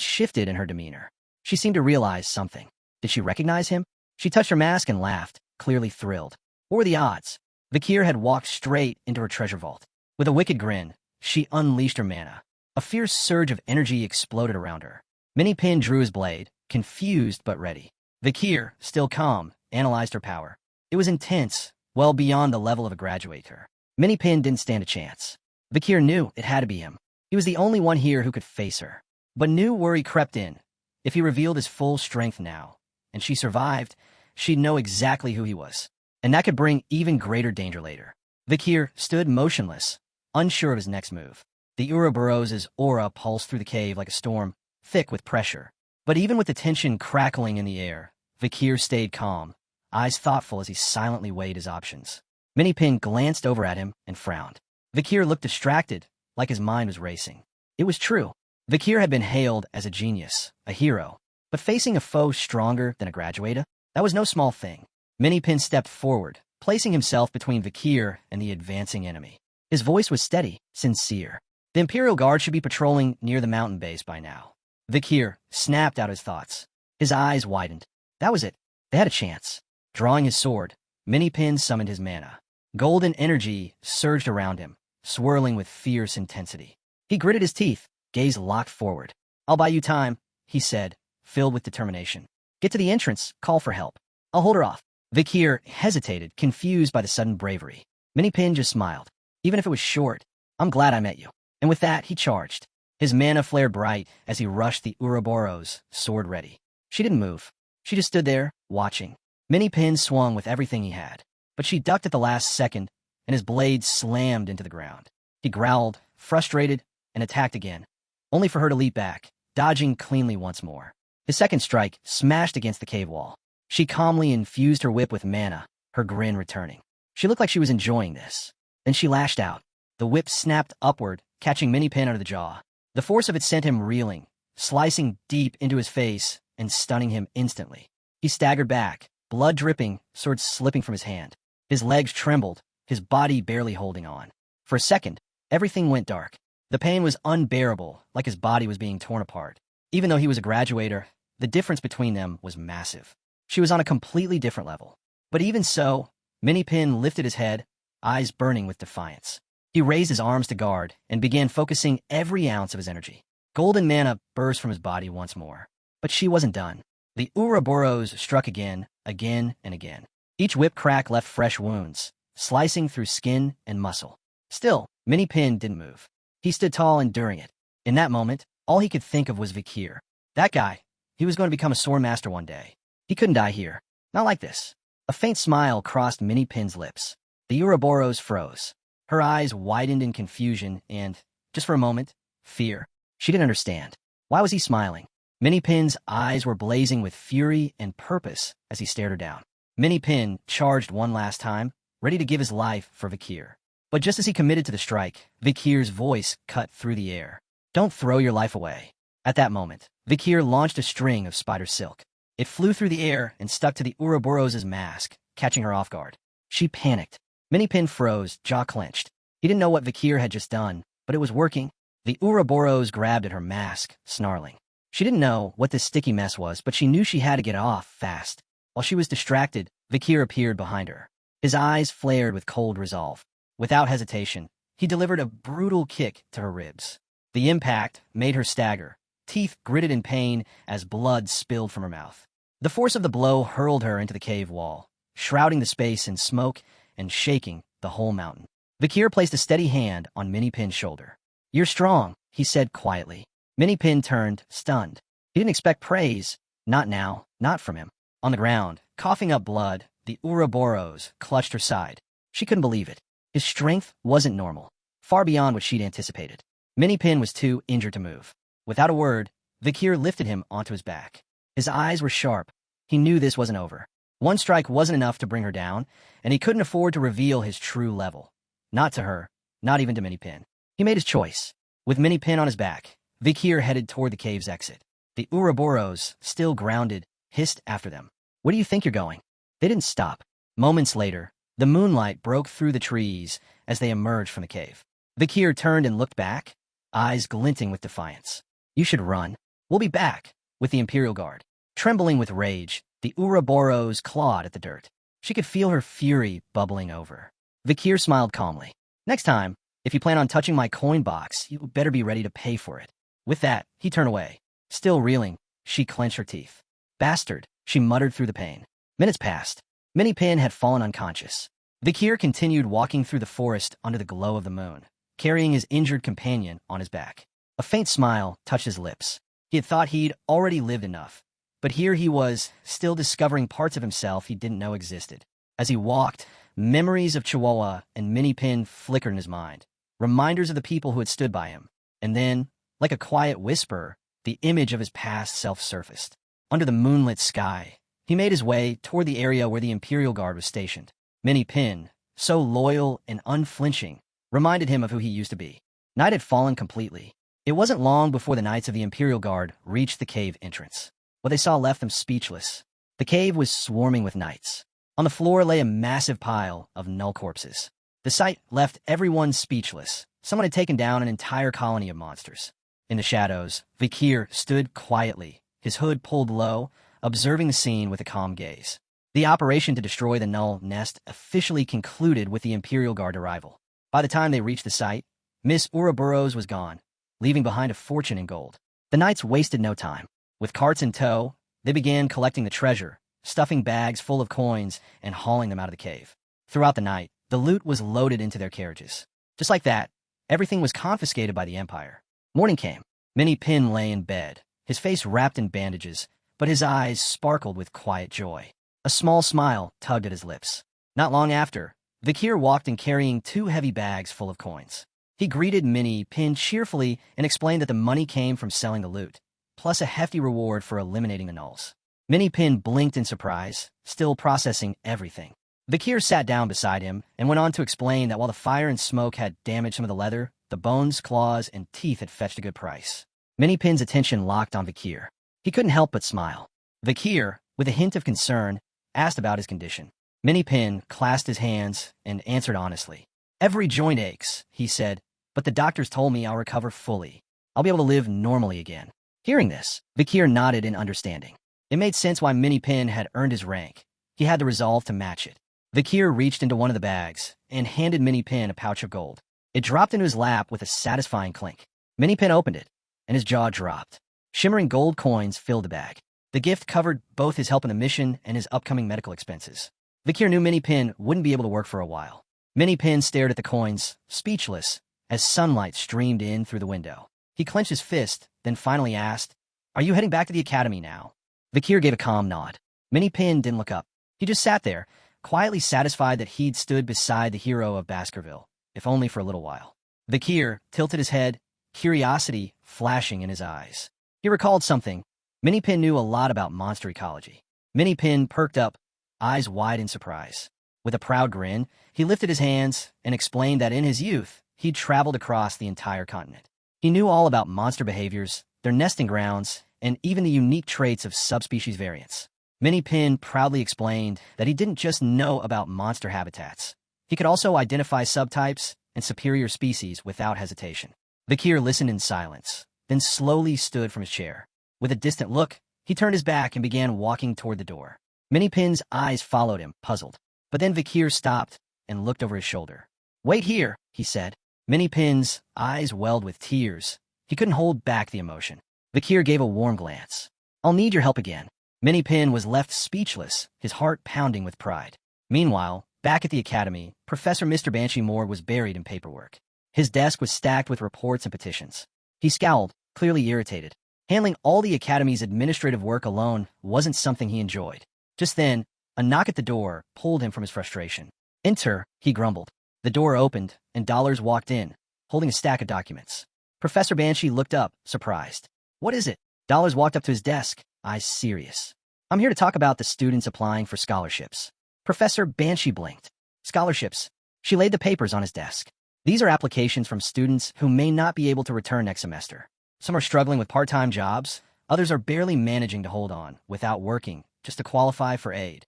shifted in her demeanor. She seemed to realize something. Did she recognize him? She touched her mask and laughed, clearly thrilled. What were the odds? Vakir had walked straight into her treasure vault. With a wicked grin, she unleashed her mana. A fierce surge of energy exploded around her. Minipin drew his blade, confused but ready. Vakir, still calm, analyzed her power. It was intense, well beyond the level of a graduator. Minipin didn't stand a chance. Vakir knew it had to be him. He was the only one here who could face her. But new worry crept in. If he revealed his full strength now, and she survived, she'd know exactly who he was. And that could bring even greater danger later. Vakir stood motionless, unsure of his next move. The Ouroboros' aura pulsed through the cave like a storm, thick with pressure. But even with the tension crackling in the air, Vakir stayed calm, eyes thoughtful as he silently weighed his options. Minipin glanced over at him and frowned. Vakir looked distracted, like his mind was racing. It was true. Vakir had been hailed as a genius, a hero. But facing a foe stronger than a graduata, that was no small thing. Minipin stepped forward, placing himself between Vakir and the advancing enemy. His voice was steady, sincere. The Imperial Guard should be patrolling near the mountain base by now. Vakir snapped out his thoughts. His eyes widened. That was it. They had a chance. Drawing his sword, Minipin summoned his mana. Golden energy surged around him, swirling with fierce intensity. He gritted his teeth, gaze locked forward. "I'll buy you time," he said, filled with determination. "Get to the entrance, call for help. I'll hold her off." Vakir hesitated, confused by the sudden bravery. Minipin just smiled. "Even if it was short, I'm glad I met you." And with that, he charged. His mana flared bright as he rushed the Ouroboros, sword ready. She didn't move. She just stood there, watching. Minipin swung with everything he had, but she ducked at the last second, and his blade slammed into the ground. He growled, frustrated, and attacked again, only for her to leap back, dodging cleanly once more. His second strike smashed against the cave wall. She calmly infused her whip with mana, her grin returning. She looked like she was enjoying this. Then she lashed out. The whip snapped upward, catching Minipin under the jaw. The force of it sent him reeling, slicing deep into his face and stunning him instantly. He staggered back, blood dripping, sword slipping from his hand. His legs trembled, his body barely holding on. For a second, everything went dark. The pain was unbearable, like his body was being torn apart. Even though he was a graduator, the difference between them was massive. She was on a completely different level. But even so, Minipin lifted his head, eyes burning with defiance. He raised his arms to guard and began focusing every ounce of his energy. Golden mana burst from his body once more. But she wasn't done. The Ouroboros struck again, and again. Each whip crack left fresh wounds, slicing through skin and muscle. Still, Minipin didn't move. He stood tall, enduring it. In that moment, all he could think of was Vakir. That guy, he was going to become a swordmaster one day. He couldn't die here. Not like this. A faint smile crossed Minipin's lips. The Ouroboros froze. Her eyes widened in confusion and, just for a moment, fear. She didn't understand. Why was he smiling? Minipin's eyes were blazing with fury and purpose as he stared her down. Minipin charged one last time, ready to give his life for Vakir. But just as he committed to the strike, Vakir's voice cut through the air. "Don't throw your life away." At that moment, Vakir launched a string of spider silk. It flew through the air and stuck to the Ouroboros' mask, catching her off guard. She panicked. Minipin froze, jaw clenched. He didn't know what Vakir had just done, but it was working. The Ouroboros grabbed at her mask, snarling. She didn't know what this sticky mess was, but she knew she had to get it off fast. While she was distracted, Vakir appeared behind her. His eyes flared with cold resolve. Without hesitation, he delivered a brutal kick to her ribs. The impact made her stagger, teeth gritted in pain as blood spilled from her mouth. The force of the blow hurled her into the cave wall, shrouding the space in smoke and shaking the whole mountain. Vakir placed a steady hand on Minipin's shoulder. "You're strong," he said quietly. Minipin turned, stunned. He didn't expect praise. Not now, not from him. On the ground, coughing up blood, the Ouroboros clutched her side. She couldn't believe it. His strength wasn't normal, far beyond what she'd anticipated. Minipin was too injured to move. Without a word, Vakir lifted him onto his back. His eyes were sharp. He knew this wasn't over. One strike wasn't enough to bring her down, and he couldn't afford to reveal his true level. Not to her, not even to Minipin. He made his choice. With Minipin on his back, Vakir headed toward the cave's exit. The Ouroboros, still grounded, hissed after them. "Where do you think you're going?" They didn't stop. Moments later, the moonlight broke through the trees as they emerged from the cave. Vakir turned and looked back, eyes glinting with defiance. "You should run. We'll be back," with the Imperial Guard. Trembling with rage, the Ouroboros clawed at the dirt. She could feel her fury bubbling over. Vakir smiled calmly. "Next time, if you plan on touching my coin box, you better be ready to pay for it." With that, he turned away, Still reeling, she clenched her teeth. Bastard, she muttered through the pain. Minutes passed. Minnie Pin had fallen unconscious. Vakir continued walking through the forest under the glow of the moon, carrying his injured companion on his back. A faint smile touched his lips. He had thought he'd already lived enough, but here he was, still discovering parts of himself he didn't know existed. As he walked, memories of Chihuahua and Minnie Pin flickered in his mind, reminders of the people who had stood by him. And then, like a quiet whisper, the image of his past self surfaced. Under the moonlit sky, he made his way toward the area where the Imperial Guard was stationed. Minnie Pin, so loyal and unflinching, reminded him of who he used to be. Night had fallen completely. It wasn't long before the knights of the Imperial Guard reached the cave entrance. What they saw left them speechless. The cave was swarming with knights. On the floor lay a massive pile of null corpses. The sight left everyone speechless. Someone had taken down an entire colony of monsters. In the shadows, Vakir stood quietly, his hood pulled low, observing the scene with a calm gaze. The operation to destroy the null nest officially concluded with the Imperial Guard arrival. By the time they reached the site, Miss Ouroboros was gone, leaving behind a fortune in gold. The knights wasted no time. With carts in tow, they began collecting the treasure, stuffing bags full of coins and hauling them out of the cave. Throughout the night, the loot was loaded into their carriages. Just like that, everything was confiscated by the Empire. Morning came. Minnie Pin lay in bed, his face wrapped in bandages, but his eyes sparkled with quiet joy. A small smile tugged at his lips. Not long after, Vakir walked in carrying 2 heavy bags full of coins. He greeted Minnie Pin cheerfully and explained that the money came from selling the loot, plus a hefty reward for eliminating the nulls. Minnie Pin blinked in surprise, still processing everything. Vakir sat down beside him and went on to explain that while the fire and smoke had damaged some of the leather, the bones, claws, and teeth had fetched a good price. Minnie Pin's attention locked on Vakir. He couldn't help but smile. Vakir, with a hint of concern, asked about his condition. Minnie Pin clasped his hands and answered honestly. "Every joint aches," he said, "but the doctors told me I'll recover fully. I'll be able to live normally again." Hearing this, Vakir nodded in understanding. It made sense why Minnie Pin had earned his rank. He had the resolve to match it. Vakir reached into one of the bags and handed Minnie Pin a pouch of gold. It dropped into his lap with a satisfying clink. Minnie Pin opened it, and his jaw dropped. Shimmering gold coins filled the bag. The gift covered both his help in the mission and his upcoming medical expenses. Vakir knew Minnie Pin wouldn't be able to work for a while. Minnie Pin stared at the coins, speechless, as sunlight streamed in through the window. He clenched his fist, then finally asked, "Are you heading back to the academy now?" Vakir gave a calm nod. Minnie Pin didn't look up. He just sat there, quietly satisfied that he'd stood beside the hero of Baskerville, if only for a little while. Vakir tilted his head, curiosity flashing in his eyes. He recalled something. Minnie Pin knew a lot about monster ecology. Minnie Pin perked up, eyes wide in surprise. With a proud grin, he lifted his hands and explained that in his youth, he'd traveled across the entire continent. He knew all about monster behaviors, their nesting grounds, and even the unique traits of subspecies variants. Minnie Pin proudly explained that he didn't just know about monster habitats. He could also identify subtypes and superior species without hesitation. Vakir listened in silence, then slowly stood from his chair. With a distant look, he turned his back and began walking toward the door. Minnie Pin's eyes followed him, puzzled. But then Vakir stopped and looked over his shoulder. "Wait here," he said. Minnie Pin's eyes welled with tears. He couldn't hold back the emotion. Vakir gave a warm glance. "I'll need your help again." Minnie Pin was left speechless, his heart pounding with pride. Meanwhile, back at the academy, Professor Mr. Banshee Morg was buried in paperwork. His desk was stacked with reports and petitions. He scowled, clearly irritated. Handling all the academy's administrative work alone wasn't something he enjoyed. Just then, a knock at the door pulled him from his frustration. "Enter," he grumbled. The door opened, and Dollars walked in, holding a stack of documents. Professor Banshee looked up, surprised. "What is it?" Dollars walked up to his desk, eyes serious. "I'm here to talk about the students applying for scholarships." Professor Banshee blinked. "Scholarships." She laid the papers on his desk. "These are applications from students who may not be able to return next semester. Some are struggling with part-time jobs, others are barely managing to hold on, without working, just to qualify for aid."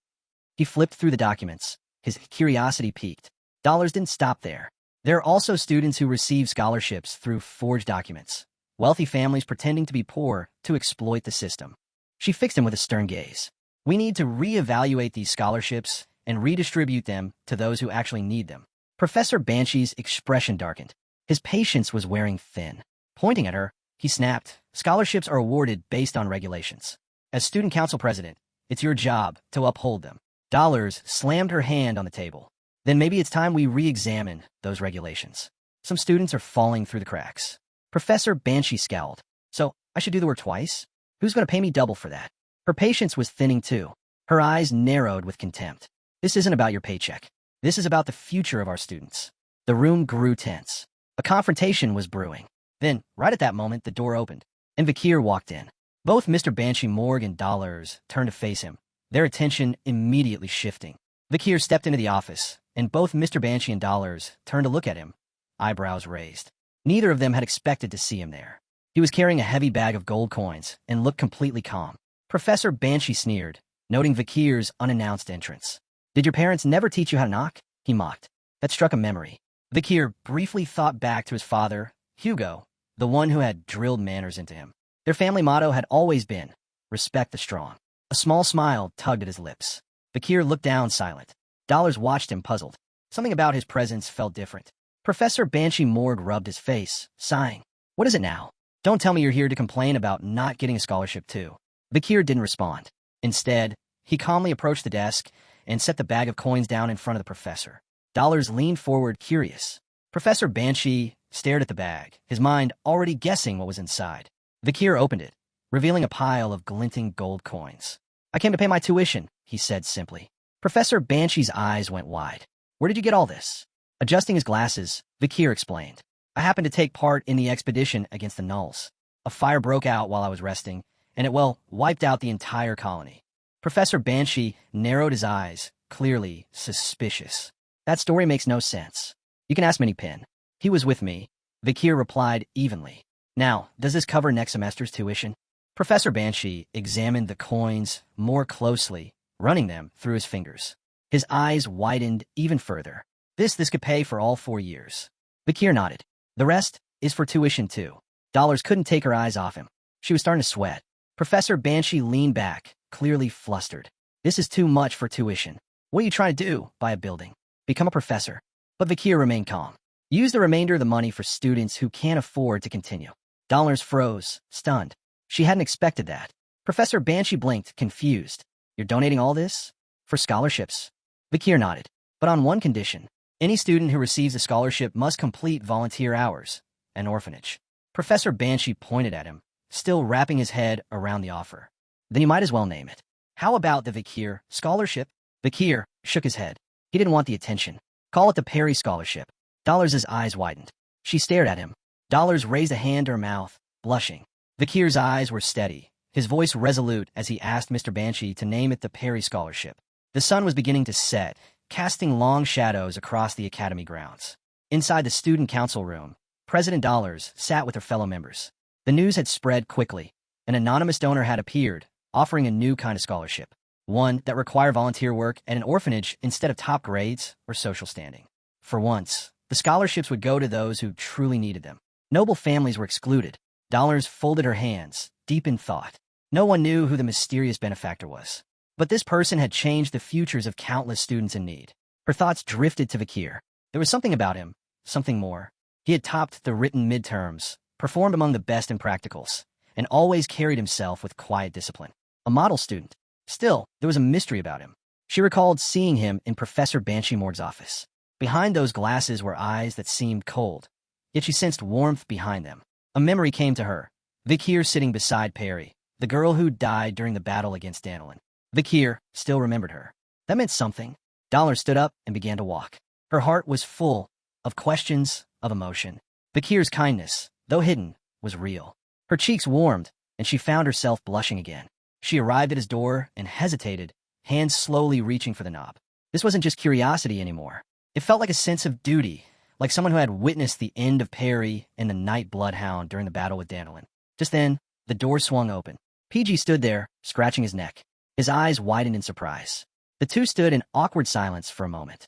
He flipped through the documents. His curiosity piqued. Dollars didn't stop there. There are also students who receive scholarships through forged documents. Wealthy families pretending to be poor to exploit the system. She fixed him with a stern gaze. "We need to reevaluate these scholarships and redistribute them to those who actually need them." Professor Banshee's expression darkened. His patience was wearing thin. Pointing at her, he snapped. Scholarships are awarded based on regulations. As student council president, it's your job to uphold them. Dollars slammed her hand on the table. Then maybe it's time we re-examine those regulations. Some students are falling through the cracks. Professor Banshee scowled. So, I should do the work twice? Who's going to pay me double for that? Her patience was thinning too. Her eyes narrowed with contempt. This isn't about your paycheck. This is about the future of our students. The room grew tense. A confrontation was brewing. Then, right at that moment, the door opened, and Vakir walked in. Both Mr. Banshee Morg and Dollars turned to face him, their attention immediately shifting. Vakir stepped into the office, and both Mr. Banshee and Dollars turned to look at him, eyebrows raised. Neither of them had expected to see him there. He was carrying a heavy bag of gold coins and looked completely calm. Professor Banshee sneered, noting Vakir's unannounced entrance. Did your parents never teach you how to knock? He mocked. That struck a memory. Vakir briefly thought back to his father, Hugo, the one who had drilled manners into him. Their family motto had always been, respect the strong. A small smile tugged at his lips. Vakir looked down silent. Dollars watched him puzzled. Something about his presence felt different. Professor Banshee Morg rubbed his face, sighing. What is it now? Don't tell me you're here to complain about not getting a scholarship too. Vakir didn't respond. Instead, he calmly approached the desk and set the bag of coins down in front of the professor. Dollars leaned forward, curious. Professor Banshee stared at the bag, his mind already guessing what was inside. Vakir opened it, revealing a pile of glinting gold coins. I came to pay my tuition, he said simply. Professor Banshee's eyes went wide. Where did you get all this? Adjusting his glasses, Vakir explained. I happened to take part in the expedition against the Nulls. A fire broke out while I was resting, and it, well, wiped out the entire colony. Professor Banshee narrowed his eyes, clearly suspicious. That story makes no sense. You can ask Minnie-Pin. He was with me, Vakir replied evenly. Now, does this cover next semester's tuition? Professor Banshee examined the coins more closely, running them through his fingers. His eyes widened even further. This could pay for all 4 years. Vakir nodded. The rest is for tuition too. Dollars couldn't take her eyes off him. She was starting to sweat. Professor Banshee leaned back, clearly flustered. This is too much for tuition. What are you trying to do? Buy a building? Become a professor? But Vakir remained calm. Use the remainder of the money for students who can't afford to continue. Dollars froze, stunned. She hadn't expected that. Professor Banshee blinked, confused. You're donating all this? For scholarships? Vakir nodded. But on one condition. Any student who receives a scholarship must complete volunteer hours. An orphanage. Professor Banshee pointed at him, still wrapping his head around the offer. Then you might as well name it. How about the Vakir Scholarship? Vakir shook his head. He didn't want the attention. Call it the Perry Scholarship. Dollars' eyes widened. She stared at him. Dollars raised a hand to her mouth, blushing. Vakir's eyes were steady, his voice resolute as he asked Mr. Banshee to name it the Perry Scholarship. The sun was beginning to set, casting long shadows across the academy grounds. Inside the student council room, President Dollars sat with her fellow members. The news had spread quickly. An anonymous donor had appeared, offering a new kind of scholarship. One that required volunteer work at an orphanage instead of top grades or social standing. For once, the scholarships would go to those who truly needed them. Noble families were excluded. Dollars folded her hands, deep in thought. No one knew who the mysterious benefactor was. But this person had changed the futures of countless students in need. Her thoughts drifted to Vakir. There was something about him, something more. He had topped the written midterms, performed among the best in practicals, and always carried himself with quiet discipline. A model student. Still, there was a mystery about him. She recalled seeing him in Professor Banshee Morg's office. Behind those glasses were eyes that seemed cold, yet she sensed warmth behind them. A memory came to her. Vakir sitting beside Perry, the girl who died during the battle against Danilin. Vakir still remembered her. That meant something. Dollar stood up and began to walk. Her heart was full of questions, of emotion. Vakir's kindness, though hidden, was real. Her cheeks warmed, and she found herself blushing again. She arrived at his door and hesitated, hands slowly reaching for the knob. This wasn't just curiosity anymore. It felt like a sense of duty, like someone who had witnessed the end of Perry and the Night Bloodhound during the battle with Danilin. Just then, the door swung open. PG stood there, scratching his neck. His eyes widened in surprise. The two stood in awkward silence for a moment.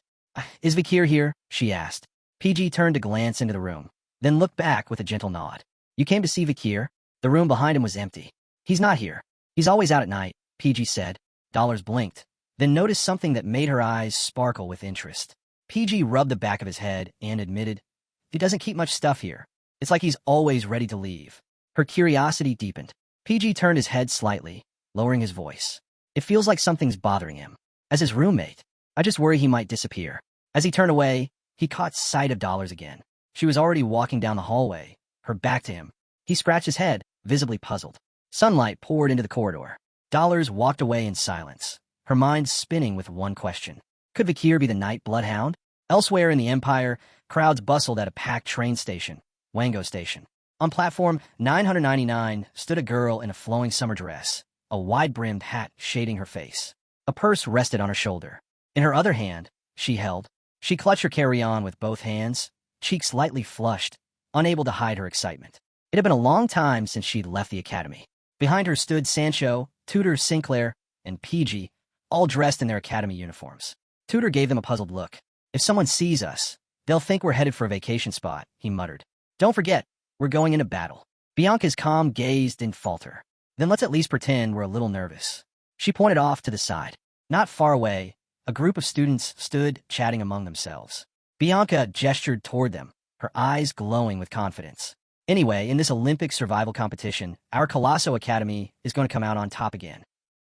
Is Vakir here? She asked. PG turned to glance into the room, then looked back with a gentle nod. You came to see Vakir? The room behind him was empty. He's not here. He's always out at night, PG said. Dollars blinked, then noticed something that made her eyes sparkle with interest. PG rubbed the back of his head and admitted, he doesn't keep much stuff here. It's like he's always ready to leave. Her curiosity deepened. PG turned his head slightly, lowering his voice. It feels like something's bothering him. As his roommate, I just worry he might disappear. As he turned away, he caught sight of Dollars again. She was already walking down the hallway, her back to him. He scratched his head, visibly puzzled. Sunlight poured into the corridor. Dollars walked away in silence, her mind spinning with one question. Could Vakir be the night bloodhound? Elsewhere in the Empire, crowds bustled at a packed train station, Wango Station. On platform 999 stood a girl in a flowing summer dress, a wide-brimmed hat shading her face. A purse rested on her shoulder. In her other hand, she clutched her carry-on with both hands, cheeks slightly flushed, unable to hide her excitement. It had been a long time since she'd left the academy. Behind her stood Sancho, Tutor Sinclair, and PG, all dressed in their academy uniforms. Tutor gave them a puzzled look. If someone sees us, they'll think we're headed for a vacation spot, he muttered. Don't forget, we're going into battle. Bianca's calm gaze didn't falter. Then let's at least pretend we're a little nervous. She pointed off to the side. Not far away, a group of students stood chatting among themselves. Bianca gestured toward them, her eyes glowing with confidence. Anyway, in this Olympic survival competition, our Colosso Academy is going to come out on top again.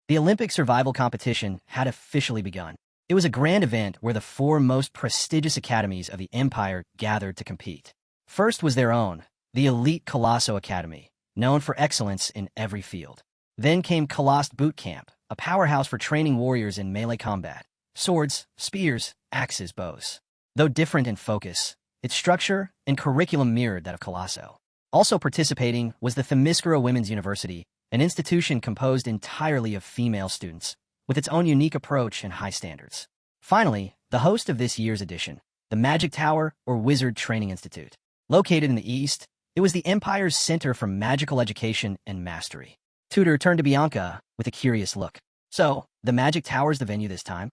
The Olympic survival competition had officially begun. It was a grand event where the 4 most prestigious academies of the Empire gathered to compete. First was their own, the elite Colosso Academy, known for excellence in every field. Then came Colost Boot Camp, a powerhouse for training warriors in melee combat. Swords, spears, axes, bows. Though different in focus, its structure and curriculum mirrored that of Colosso. Also participating was the Themyscira Women's University, an institution composed entirely of female students, with its own unique approach and high standards. Finally, the host of this year's edition, the Magic Tower or Wizard Training Institute. Located in the east, it was the Empire's center for magical education and mastery. Tutor turned to Bianca with a curious look. So, the Magic Tower's the venue this time?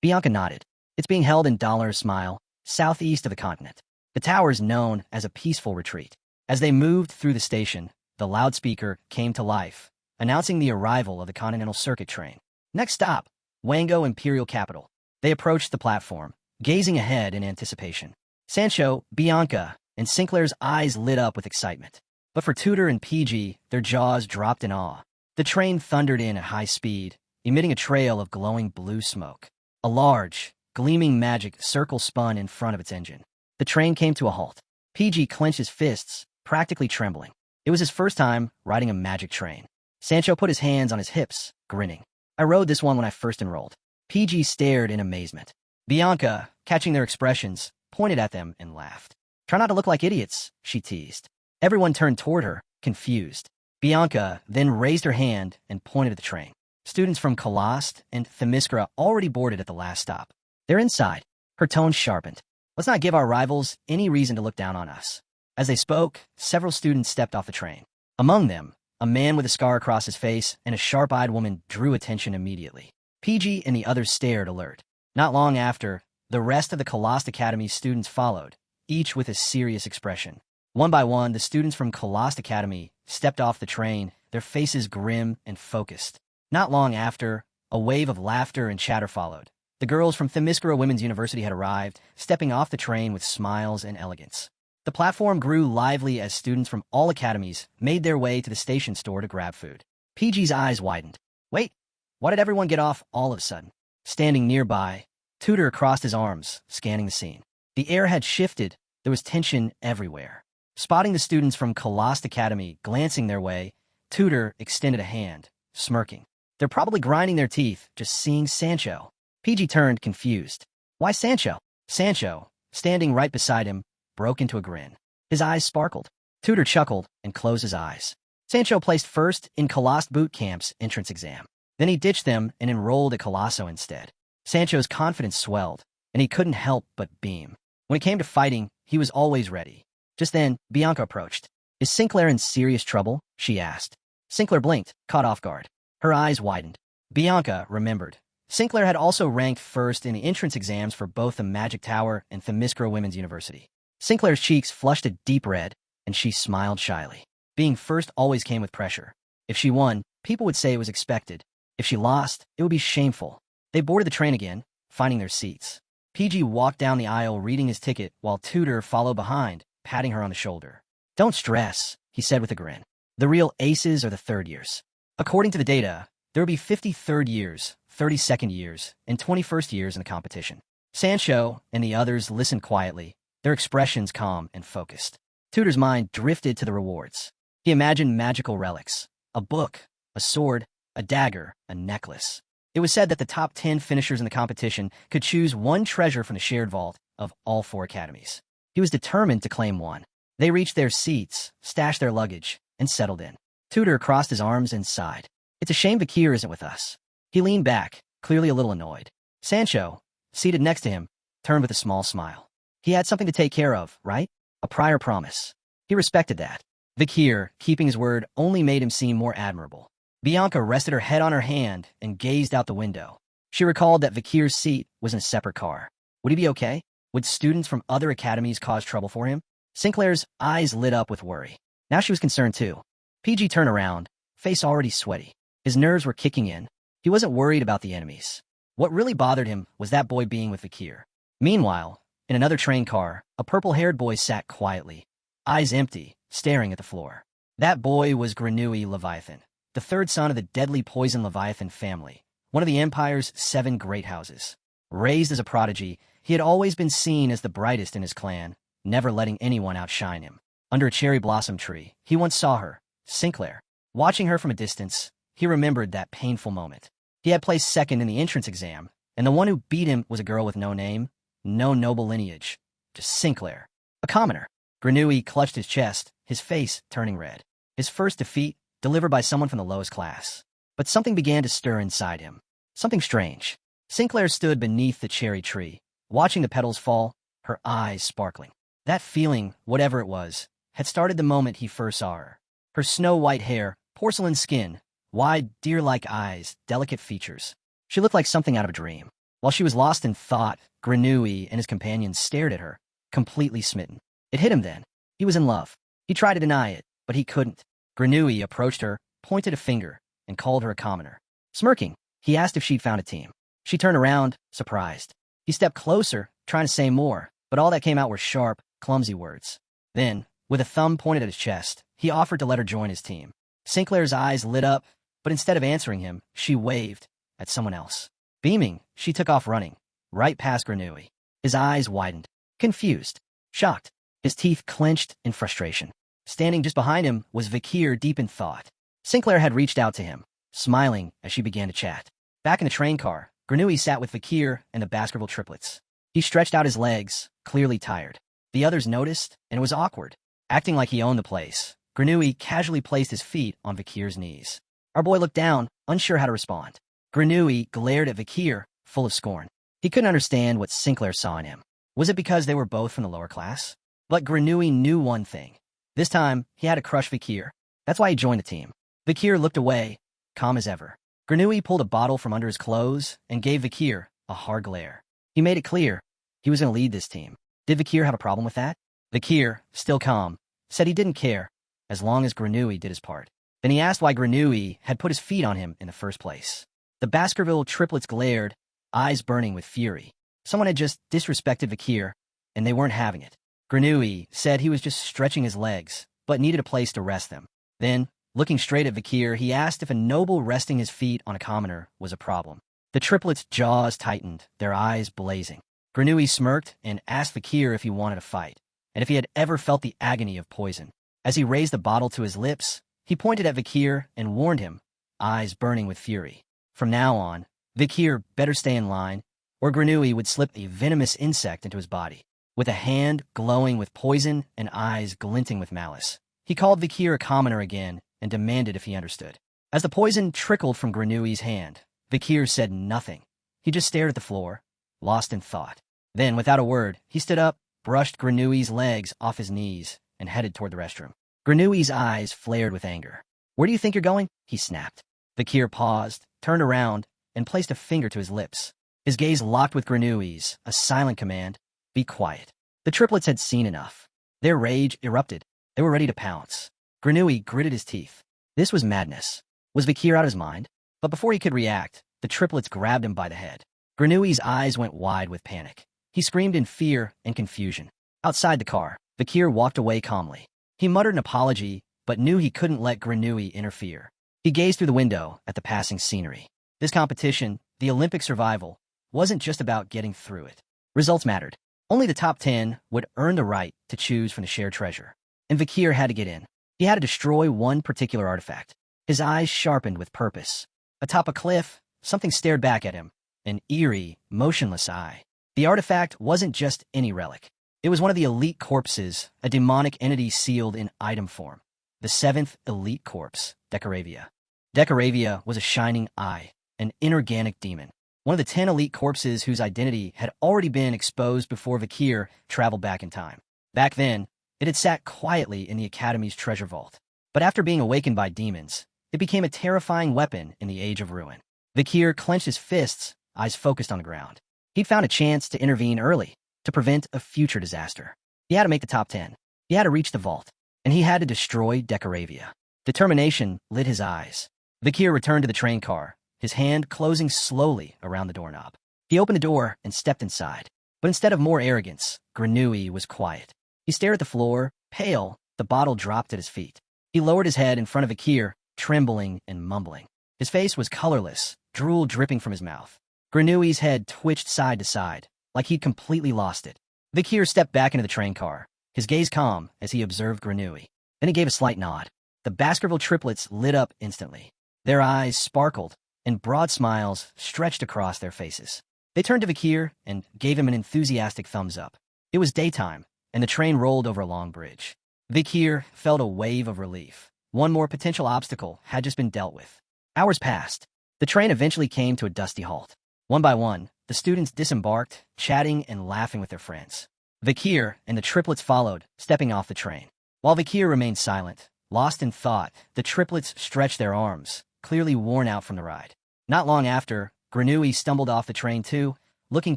Bianca nodded. It's being held in Dollar's Smile, southeast of the continent. The tower's known as a peaceful retreat. As they moved through the station, the loudspeaker came to life, announcing the arrival of the Continental Circuit train. Next stop, Wango Imperial Capital. They approached the platform, gazing ahead in anticipation. Sancho, Bianca, and Sinclair's eyes lit up with excitement. But for Tutor and PG, their jaws dropped in awe. The train thundered in at high speed, emitting a trail of glowing blue smoke. A large, gleaming magic circle spun in front of its engine. The train came to a halt. PG clenched his fists, practically trembling. It was his first time riding a magic train. Sancho put his hands on his hips, grinning. I rode this one when I first enrolled. PG stared in amazement. Bianca, catching their expressions, pointed at them and laughed. Try not to look like idiots, she teased. Everyone turned toward her, confused. Bianca then raised her hand and pointed at the train. Students from Colost and Themyscira already boarded at the last stop. They're inside. Her tone sharpened. Let's not give our rivals any reason to look down on us. As they spoke, several students stepped off the train. Among them, a man with a scar across his face and a sharp-eyed woman drew attention immediately. PG and the others stared alert. Not long after, the rest of the Colost Academy students followed, each with a serious expression. One by one, the students from Colost Academy stepped off the train, their faces grim and focused. Not long after, a wave of laughter and chatter followed. The girls from Themyscira Women's University had arrived, stepping off the train with smiles and elegance. The platform grew lively as students from all academies made their way to the station store to grab food. PG's eyes widened. Wait, why did everyone get off all of a sudden? Standing nearby, Tutor crossed his arms, scanning the scene. The air had shifted. There was tension everywhere. Spotting the students from Colost Academy glancing their way, Tutor extended a hand, smirking. They're probably grinding their teeth just seeing Sancho. PG turned, confused. Why Sancho? Sancho, standing right beside him, broke into a grin. His eyes sparkled. Tutor chuckled and closed his eyes. Sancho placed first in Colost Boot Camp's entrance exam. Then he ditched them and enrolled at Colosso instead. Sancho's confidence swelled, and he couldn't help but beam. When it came to fighting, he was always ready. Just then, Bianca approached. Is Sinclair in serious trouble? She asked. Sinclair blinked, caught off guard. Her eyes widened. Bianca remembered. Sinclair had also ranked first in the entrance exams for both the Magic Tower and Themyscira Women's University. Sinclair's cheeks flushed a deep red, and she smiled shyly. Being first always came with pressure. If she won, people would say it was expected. If she lost, it would be shameful. They boarded the train again, finding their seats. PG walked down the aisle reading his ticket while Tutor followed behind, patting her on the shoulder. Don't stress, he said with a grin. The real aces are the third years. According to the data, there will be 50 third years, 30 second years, and 21st years in the competition. Sancho and the others listened quietly, their expressions calm and focused. Tutor's mind drifted to the rewards. He imagined magical relics, a book, a sword, a dagger, a necklace. It was said that the top 10 finishers in the competition could choose one treasure from the shared vault of all 4 academies. He was determined to claim one. They reached their seats, stashed their luggage, and settled in. Tutor crossed his arms and sighed. It's a shame Vakir isn't with us. He leaned back, clearly a little annoyed. Sancho, seated next to him, turned with a small smile. He had something to take care of, right? A prior promise. He respected that. Vakir, keeping his word, only made him seem more admirable. Bianca rested her head on her hand and gazed out the window. She recalled that Vakir's seat was in a separate car. Would he be okay? Would students from other academies cause trouble for him? Sinclair's eyes lit up with worry. Now she was concerned too. PG turned around, face already sweaty. His nerves were kicking in. He wasn't worried about the enemies. What really bothered him was that boy being with Vakir. Meanwhile, in another train car, a purple-haired boy sat quietly, eyes empty, staring at the floor. That boy was Granui Leviathan, the third son of the deadly poison Leviathan family, one of the Empire's 7 great houses. Raised as a prodigy, he had always been seen as the brightest in his clan, never letting anyone outshine him. Under a cherry blossom tree, he once saw her, Sinclair. Watching her from a distance, he remembered that painful moment. He had placed second in the entrance exam, and the one who beat him was a girl with no name, no noble lineage, just Sinclair. A commoner. Granui clutched his chest, his face turning red. His first defeat, delivered by someone from the lowest class. But something began to stir inside him. Something strange. Sinclair stood beneath the cherry tree, watching the petals fall, her eyes sparkling. That feeling, whatever it was, had started the moment he first saw her. Her snow-white hair, porcelain skin, wide, deer-like eyes, delicate features. She looked like something out of a dream. While she was lost in thought, Granui and his companions stared at her, completely smitten. It hit him then. He was in love. He tried to deny it, but he couldn't. Granui approached her, pointed a finger, and called her a commoner. Smirking, he asked if she'd found a team. She turned around, surprised. He stepped closer, trying to say more, but all that came out were sharp, clumsy words. Then, with a thumb pointed at his chest, he offered to let her join his team. Sinclair's eyes lit up, but instead of answering him, she waved at someone else. Beaming, she took off running, right past Granui. His eyes widened, confused, shocked. His teeth clenched in frustration. Standing just behind him was Vakir, deep in thought. Sinclair had reached out to him, smiling as she began to chat. Back in the train car, Granui sat with Vakir and the Baskerville triplets. He stretched out his legs, clearly tired. The others noticed, and it was awkward. Acting like he owned the place, Granui casually placed his feet on Vakir's knees. Our boy looked down, unsure how to respond. Granui glared at Vakir, full of scorn. He couldn't understand what Sinclair saw in him. Was it because they were both from the lower class? But Granui knew one thing. This time, he had to crush Vakir. That's why he joined the team. Vakir looked away, calm as ever. Granui pulled a bottle from under his clothes and gave Vakir a hard glare. He made it clear he was going to lead this team. Did Vakir have a problem with that? Vakir, still calm, said he didn't care, as long as Granui did his part. Then he asked why Granui had put his feet on him in the first place. The Baskerville triplets glared, eyes burning with fury. Someone had just disrespected Vakir, and they weren't having it. Granui said he was just stretching his legs, but needed a place to rest them. Then, looking straight at Vakir, he asked if a noble resting his feet on a commoner was a problem. The triplets' jaws tightened, their eyes blazing. Granui smirked and asked Vakir if he wanted a fight, and if he had ever felt the agony of poison. As he raised the bottle to his lips, he pointed at Vakir and warned him, eyes burning with fury. From now on, Vakir better stay in line, or Granui would slip a venomous insect into his body. With a hand glowing with poison and eyes glinting with malice, he called Vakir a commoner again and demanded if he understood. As the poison trickled from Granui's hand, Vakir said nothing. He just stared at the floor, lost in thought. Then, without a word, he stood up, brushed Granui's legs off his knees, and headed toward the restroom. Granui's eyes flared with anger. "Where do you think you're going?" he snapped. Vakir paused, turned around, and placed a finger to his lips. His gaze locked with Granui's, a silent command. Be quiet. The triplets had seen enough. Their rage erupted. They were ready to pounce. Granui gritted his teeth. This was madness. Was Vakir out of his mind? But before he could react, the triplets grabbed him by the head. Granui's eyes went wide with panic. He screamed in fear and confusion. Outside the car, Vakir walked away calmly. He muttered an apology but knew he couldn't let Grenouille interfere. He gazed through the window at the passing scenery. This competition, the Olympic survival, wasn't just about getting through it. Results mattered. Only the top 10 would earn the right to choose from the shared treasure. And Vakir had to get in. He had to destroy one particular artifact. His eyes sharpened with purpose. Atop a cliff, something stared back at him, an eerie, motionless eye. The artifact wasn't just any relic. It was one of the elite corpses, a demonic entity sealed in item form. The 7th elite corpse, Decoravia. Decoravia was a shining eye, an inorganic demon. One of the 10 elite corpses whose identity had already been exposed before Vakir traveled back in time. Back then, it had sat quietly in the Academy's treasure vault. But after being awakened by demons, it became a terrifying weapon in the Age of Ruin. Vakir clenched his fists, eyes focused on the ground. He'd found a chance to intervene early, to prevent a future disaster. He had to make the top 10. He had to reach the vault, and he had to destroy Decoravia. Determination lit his eyes. Vakir returned to the train car, his hand closing slowly around the doorknob. He opened the door and stepped inside. But instead of more arrogance, Grenouille was quiet. He stared at the floor, pale, the bottle dropped at his feet. He lowered his head in front of Vakir, trembling and mumbling. His face was colorless, drool dripping from his mouth. Grenouille's head twitched side to side, like he'd completely lost it. Vakir stepped back into the train car, his gaze calm as he observed Grenouille. Then he gave a slight nod. The Baskerville triplets lit up instantly. Their eyes sparkled, and broad smiles stretched across their faces. They turned to Vakir and gave him an enthusiastic thumbs up. It was daytime, and the train rolled over a long bridge. Vakir felt a wave of relief. One more potential obstacle had just been dealt with. Hours passed. The train eventually came to a dusty halt. One by one, the students disembarked, chatting and laughing with their friends. Vakir and the triplets followed, stepping off the train. While Vakir remained silent, lost in thought, the triplets stretched their arms, clearly worn out from the ride. Not long after, Grenouille stumbled off the train too, looking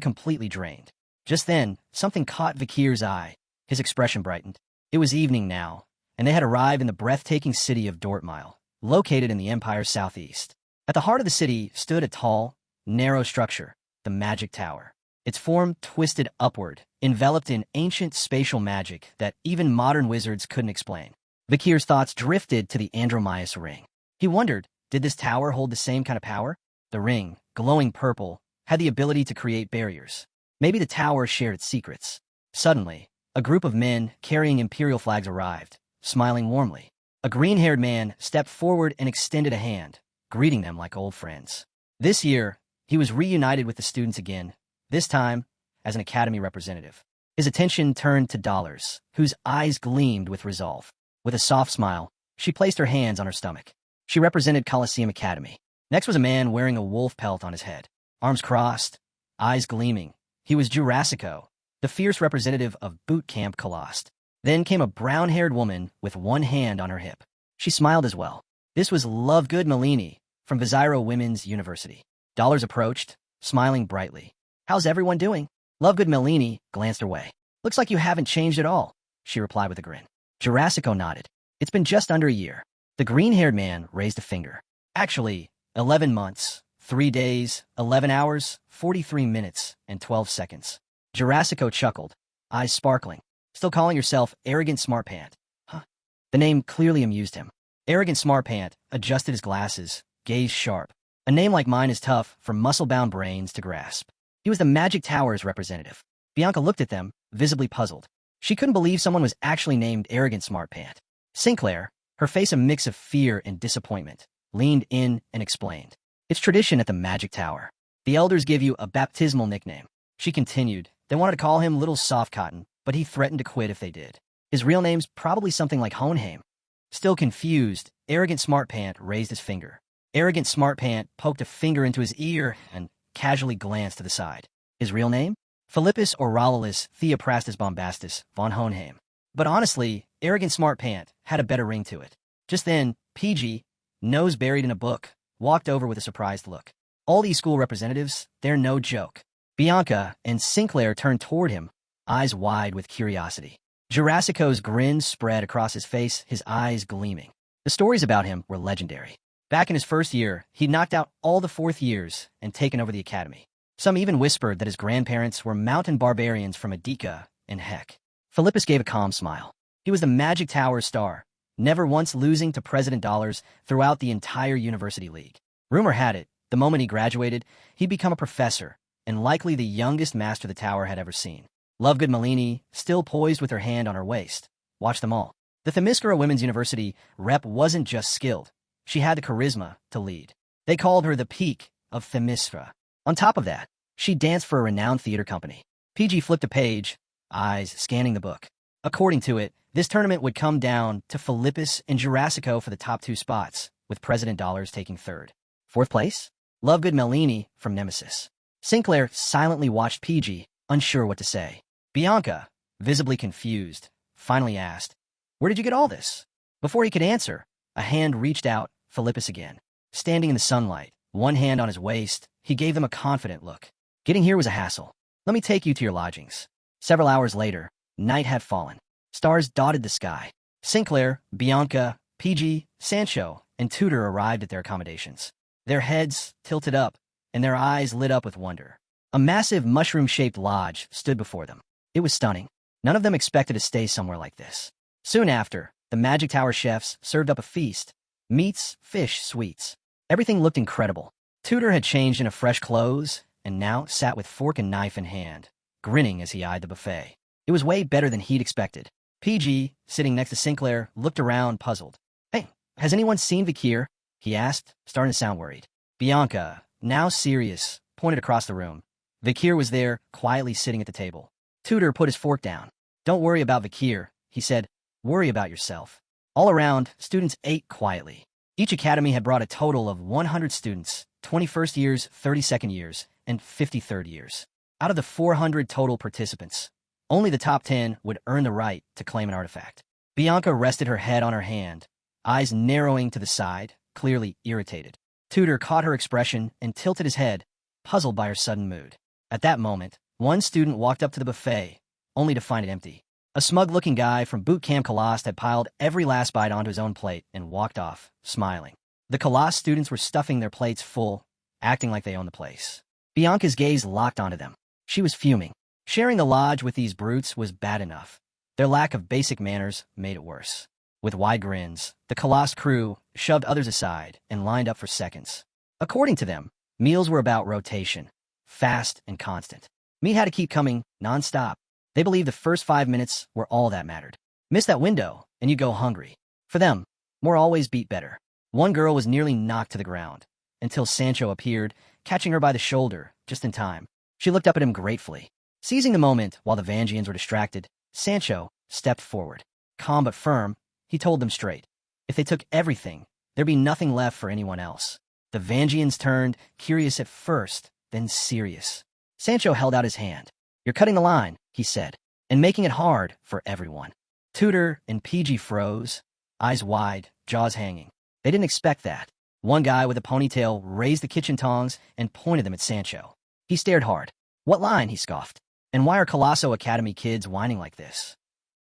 completely drained. Just then, something caught Vakir's eye. His expression brightened. It was evening now, and they had arrived in the breathtaking city of Dortmile, located in the Empire's southeast. At the heart of the city stood a tall, narrow structure, the Magic Tower. Its form twisted upward, enveloped in ancient spatial magic that even modern wizards couldn't explain. Vakir's thoughts drifted to the Andromaeus ring. He wondered, did this tower hold the same kind of power? The ring, glowing purple, had the ability to create barriers. Maybe the tower shared its secrets. Suddenly, a group of men carrying imperial flags arrived, smiling warmly. A green-haired man stepped forward and extended a hand, greeting them like old friends. This year, he was reunited with the students again, this time as an academy representative. His attention turned to Dollars, whose eyes gleamed with resolve. With a soft smile, she placed her hands on her stomach. She represented Coliseum Academy. Next was a man wearing a wolf pelt on his head, arms crossed, eyes gleaming. He was Jurassico, the fierce representative of Boot Camp Colost. Then came a brown-haired woman with one hand on her hip. She smiled as well. This was Lovegood Malini from Viziro Women's University. Dollars approached, smiling brightly. "How's everyone doing?" Lovegood Malini glanced her way. "Looks like you haven't changed at all," she replied with a grin. Jurassico nodded. "It's been just under a year." The green-haired man raised a finger. "Actually, 11 months, 3 days, 11 hours, 43 minutes, and 12 seconds. Jurassico chuckled, eyes sparkling. "Still calling yourself Arrogant Smartpant, huh?" The name clearly amused him. Arrogant Smartpant adjusted his glasses, gaze sharp. A name like mine is tough for muscle-bound brains to grasp. He was the Magic Tower's representative. Bianca looked at them, visibly puzzled. She couldn't believe someone was actually named Arrogant Smartpant. Sinclair, her face a mix of fear and disappointment, leaned in and explained. "It's tradition at the Magic Tower. The elders give you a baptismal nickname." She continued. They wanted to call him Little Soft Cotton, but he threatened to quit if they did. His real name's probably something like Hohenheim. Still confused, Arrogant Smartpant raised his finger. Arrogant Smartpant poked a finger into his ear and casually glanced to the side. His real name? Philippus Aurelius Theophrastus Bombastus von Hohenheim. But honestly, Arrogant Smartpant had a better ring to it. Just then, PG, nose buried in a book, walked over with a surprised look. All these school representatives, they're no joke. Bianca and Sinclair turned toward him, eyes wide with curiosity. Jurassico's grin spread across his face, his eyes gleaming. The stories about him were legendary. Back in his first year, he'd knocked out all the fourth years and taken over the academy. Some even whispered that his grandparents were mountain barbarians from Adica and Heck. Philippus gave a calm smile. He was the Magic Tower's star, never once losing to President Dollars throughout the entire university league. Rumor had it, the moment he graduated, he'd become a professor, and likely the youngest master the tower had ever seen. Lovegood Malini, still poised with her hand on her waist, watched them all. The Themyscira Women's University rep wasn't just skilled. She had the charisma to lead. They called her the peak of Themyscira. On top of that, she danced for a renowned theater company. PG flipped a page, eyes scanning the book. According to it, this tournament would come down to Philippus and Jurassico for the top 2 spots, with President Dollars taking 3rd. 4th place? Lovegood Melini from Nemesis. Sinclair silently watched PG, unsure what to say. Bianca, visibly confused, finally asked, "Where did you get all this?" Before he could answer, a hand reached out, Philippus again. Standing in the sunlight, one hand on his waist, he gave them a confident look. "Getting here was a hassle. Let me take you to your lodgings." Several hours later, night had fallen. Stars dotted the sky. Sinclair, Bianca, PG, Sancho, and Tudor arrived at their accommodations. Their heads tilted up, and their eyes lit up with wonder. A massive mushroom-shaped lodge stood before them. It was stunning. None of them expected to stay somewhere like this. Soon after, the Magic Tower chefs served up a feast. Meats, fish, sweets. Everything looked incredible. Tudor had changed into fresh clothes, and now sat with fork and knife in hand, grinning as he eyed the buffet. It was way better than he'd expected. PG, sitting next to Sinclair, looked around, puzzled. "Hey, has anyone seen Vakir?" he asked, starting to sound worried. Bianca, now serious, pointed across the room. Vakir was there, quietly sitting at the table. Tudor put his fork down. "Don't worry about Vakir," he said. "Worry about yourself." All around, students ate quietly. Each academy had brought a total of 100 students, 21st years, 32nd years, and 53rd years. Out of the 400 total participants, only the top 10 would earn the right to claim an artifact. Bianca rested her head on her hand, eyes narrowing to the side, clearly irritated. Tudor caught her expression and tilted his head, puzzled by her sudden mood. At that moment, one student walked up to the buffet, only to find it empty. A smug-looking guy from Boot Camp Colosse had piled every last bite onto his own plate and walked off, smiling. The Colosse students were stuffing their plates full, acting like they owned the place. Bianca's gaze locked onto them. She was fuming. Sharing the lodge with these brutes was bad enough. Their lack of basic manners made it worse. With wide grins, the Colosse crew shoved others aside and lined up for seconds. According to them, meals were about rotation, fast and constant. Meat had to keep coming, non-stop. They believed the first 5 minutes were all that mattered. Miss that window, and you go hungry. For them, more always beat better. One girl was nearly knocked to the ground, until Sancho appeared, catching her by the shoulder, just in time. She looked up at him gratefully. Seizing the moment while the Vangians were distracted, Sancho stepped forward. Calm but firm, he told them straight. If they took everything, there'd be nothing left for anyone else. The Vangians turned, curious at first, then serious. Sancho held out his hand. "You're cutting the line," he said, "and making it hard for everyone." Tudor and PG froze, eyes wide, jaws hanging. They didn't expect that. One guy with a ponytail raised the kitchen tongs and pointed them at Sancho. He stared hard. "What line?" he scoffed. "And why are Colosso Academy kids whining like this?"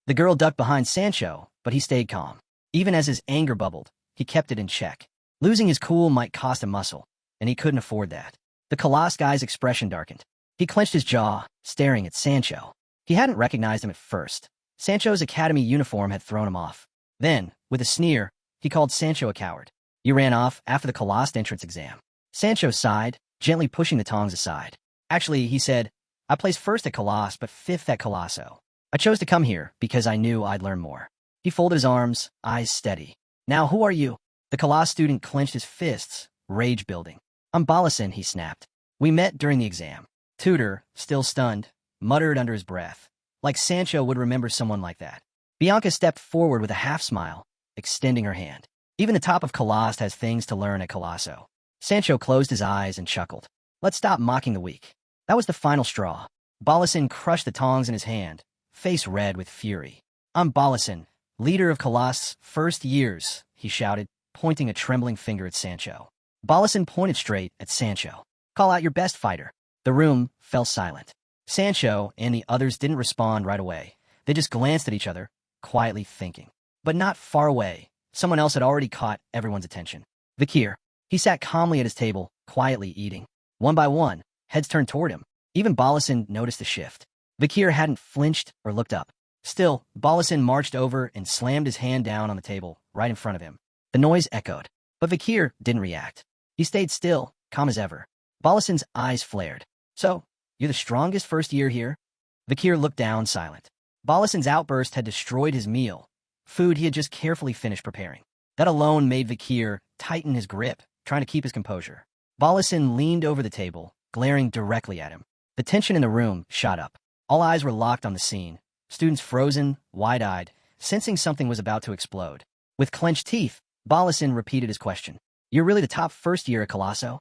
The girl ducked behind Sancho, but he stayed calm. Even as his anger bubbled, he kept it in check. Losing his cool might cost him muscle, and he couldn't afford that. The Colosse guy's expression darkened. He clenched his jaw, staring at Sancho. He hadn't recognized him at first. Sancho's academy uniform had thrown him off. Then, with a sneer, he called Sancho a coward. "You ran off after the Colosse entrance exam." Sancho sighed, gently pushing the tongs aside. "Actually," he said, "I placed first at Colosse, but 5th at Colosso. I chose to come here because I knew I'd learn more." He folded his arms, eyes steady. "Now who are you?" The Colosse student clenched his fists, rage building. "I'm Balacin," he snapped. "We met during the exam." Tudor, still stunned, muttered under his breath. Like Sancho would remember someone like that. Bianca stepped forward with a half-smile, extending her hand. "Even the top of Colosse has things to learn at Colosso." Sancho closed his eyes and chuckled. "Let's stop mocking the weak." That was the final straw. Balacin crushed the tongs in his hand, face red with fury. "I'm Balacin, leader of Colosse's first years," he shouted, pointing a trembling finger at Sancho. Balacin pointed straight at Sancho. "Call out your best fighter." The room fell silent. Sancho and the others didn't respond right away. They just glanced at each other, quietly thinking. But not far away, someone else had already caught everyone's attention. Vakir. He sat calmly at his table, quietly eating. One by one, heads turned toward him. Even Balacin noticed the shift. Vakir hadn't flinched or looked up. Still, Balasin marched over and slammed his hand down on the table, right in front of him. The noise echoed, but Vakir didn't react. He stayed still, calm as ever. Balasin's eyes flared. So, you're the strongest first year here? Vakir looked down, silent. Balasin's outburst had destroyed his meal, food he had just carefully finished preparing. That alone made Vakir tighten his grip, trying to keep his composure. Balasin leaned over the table, glaring directly at him. The tension in the room shot up. All eyes were locked on the scene, students frozen, wide-eyed, sensing something was about to explode. With clenched teeth, Balasin repeated his question. You're really the top first year at Colosso?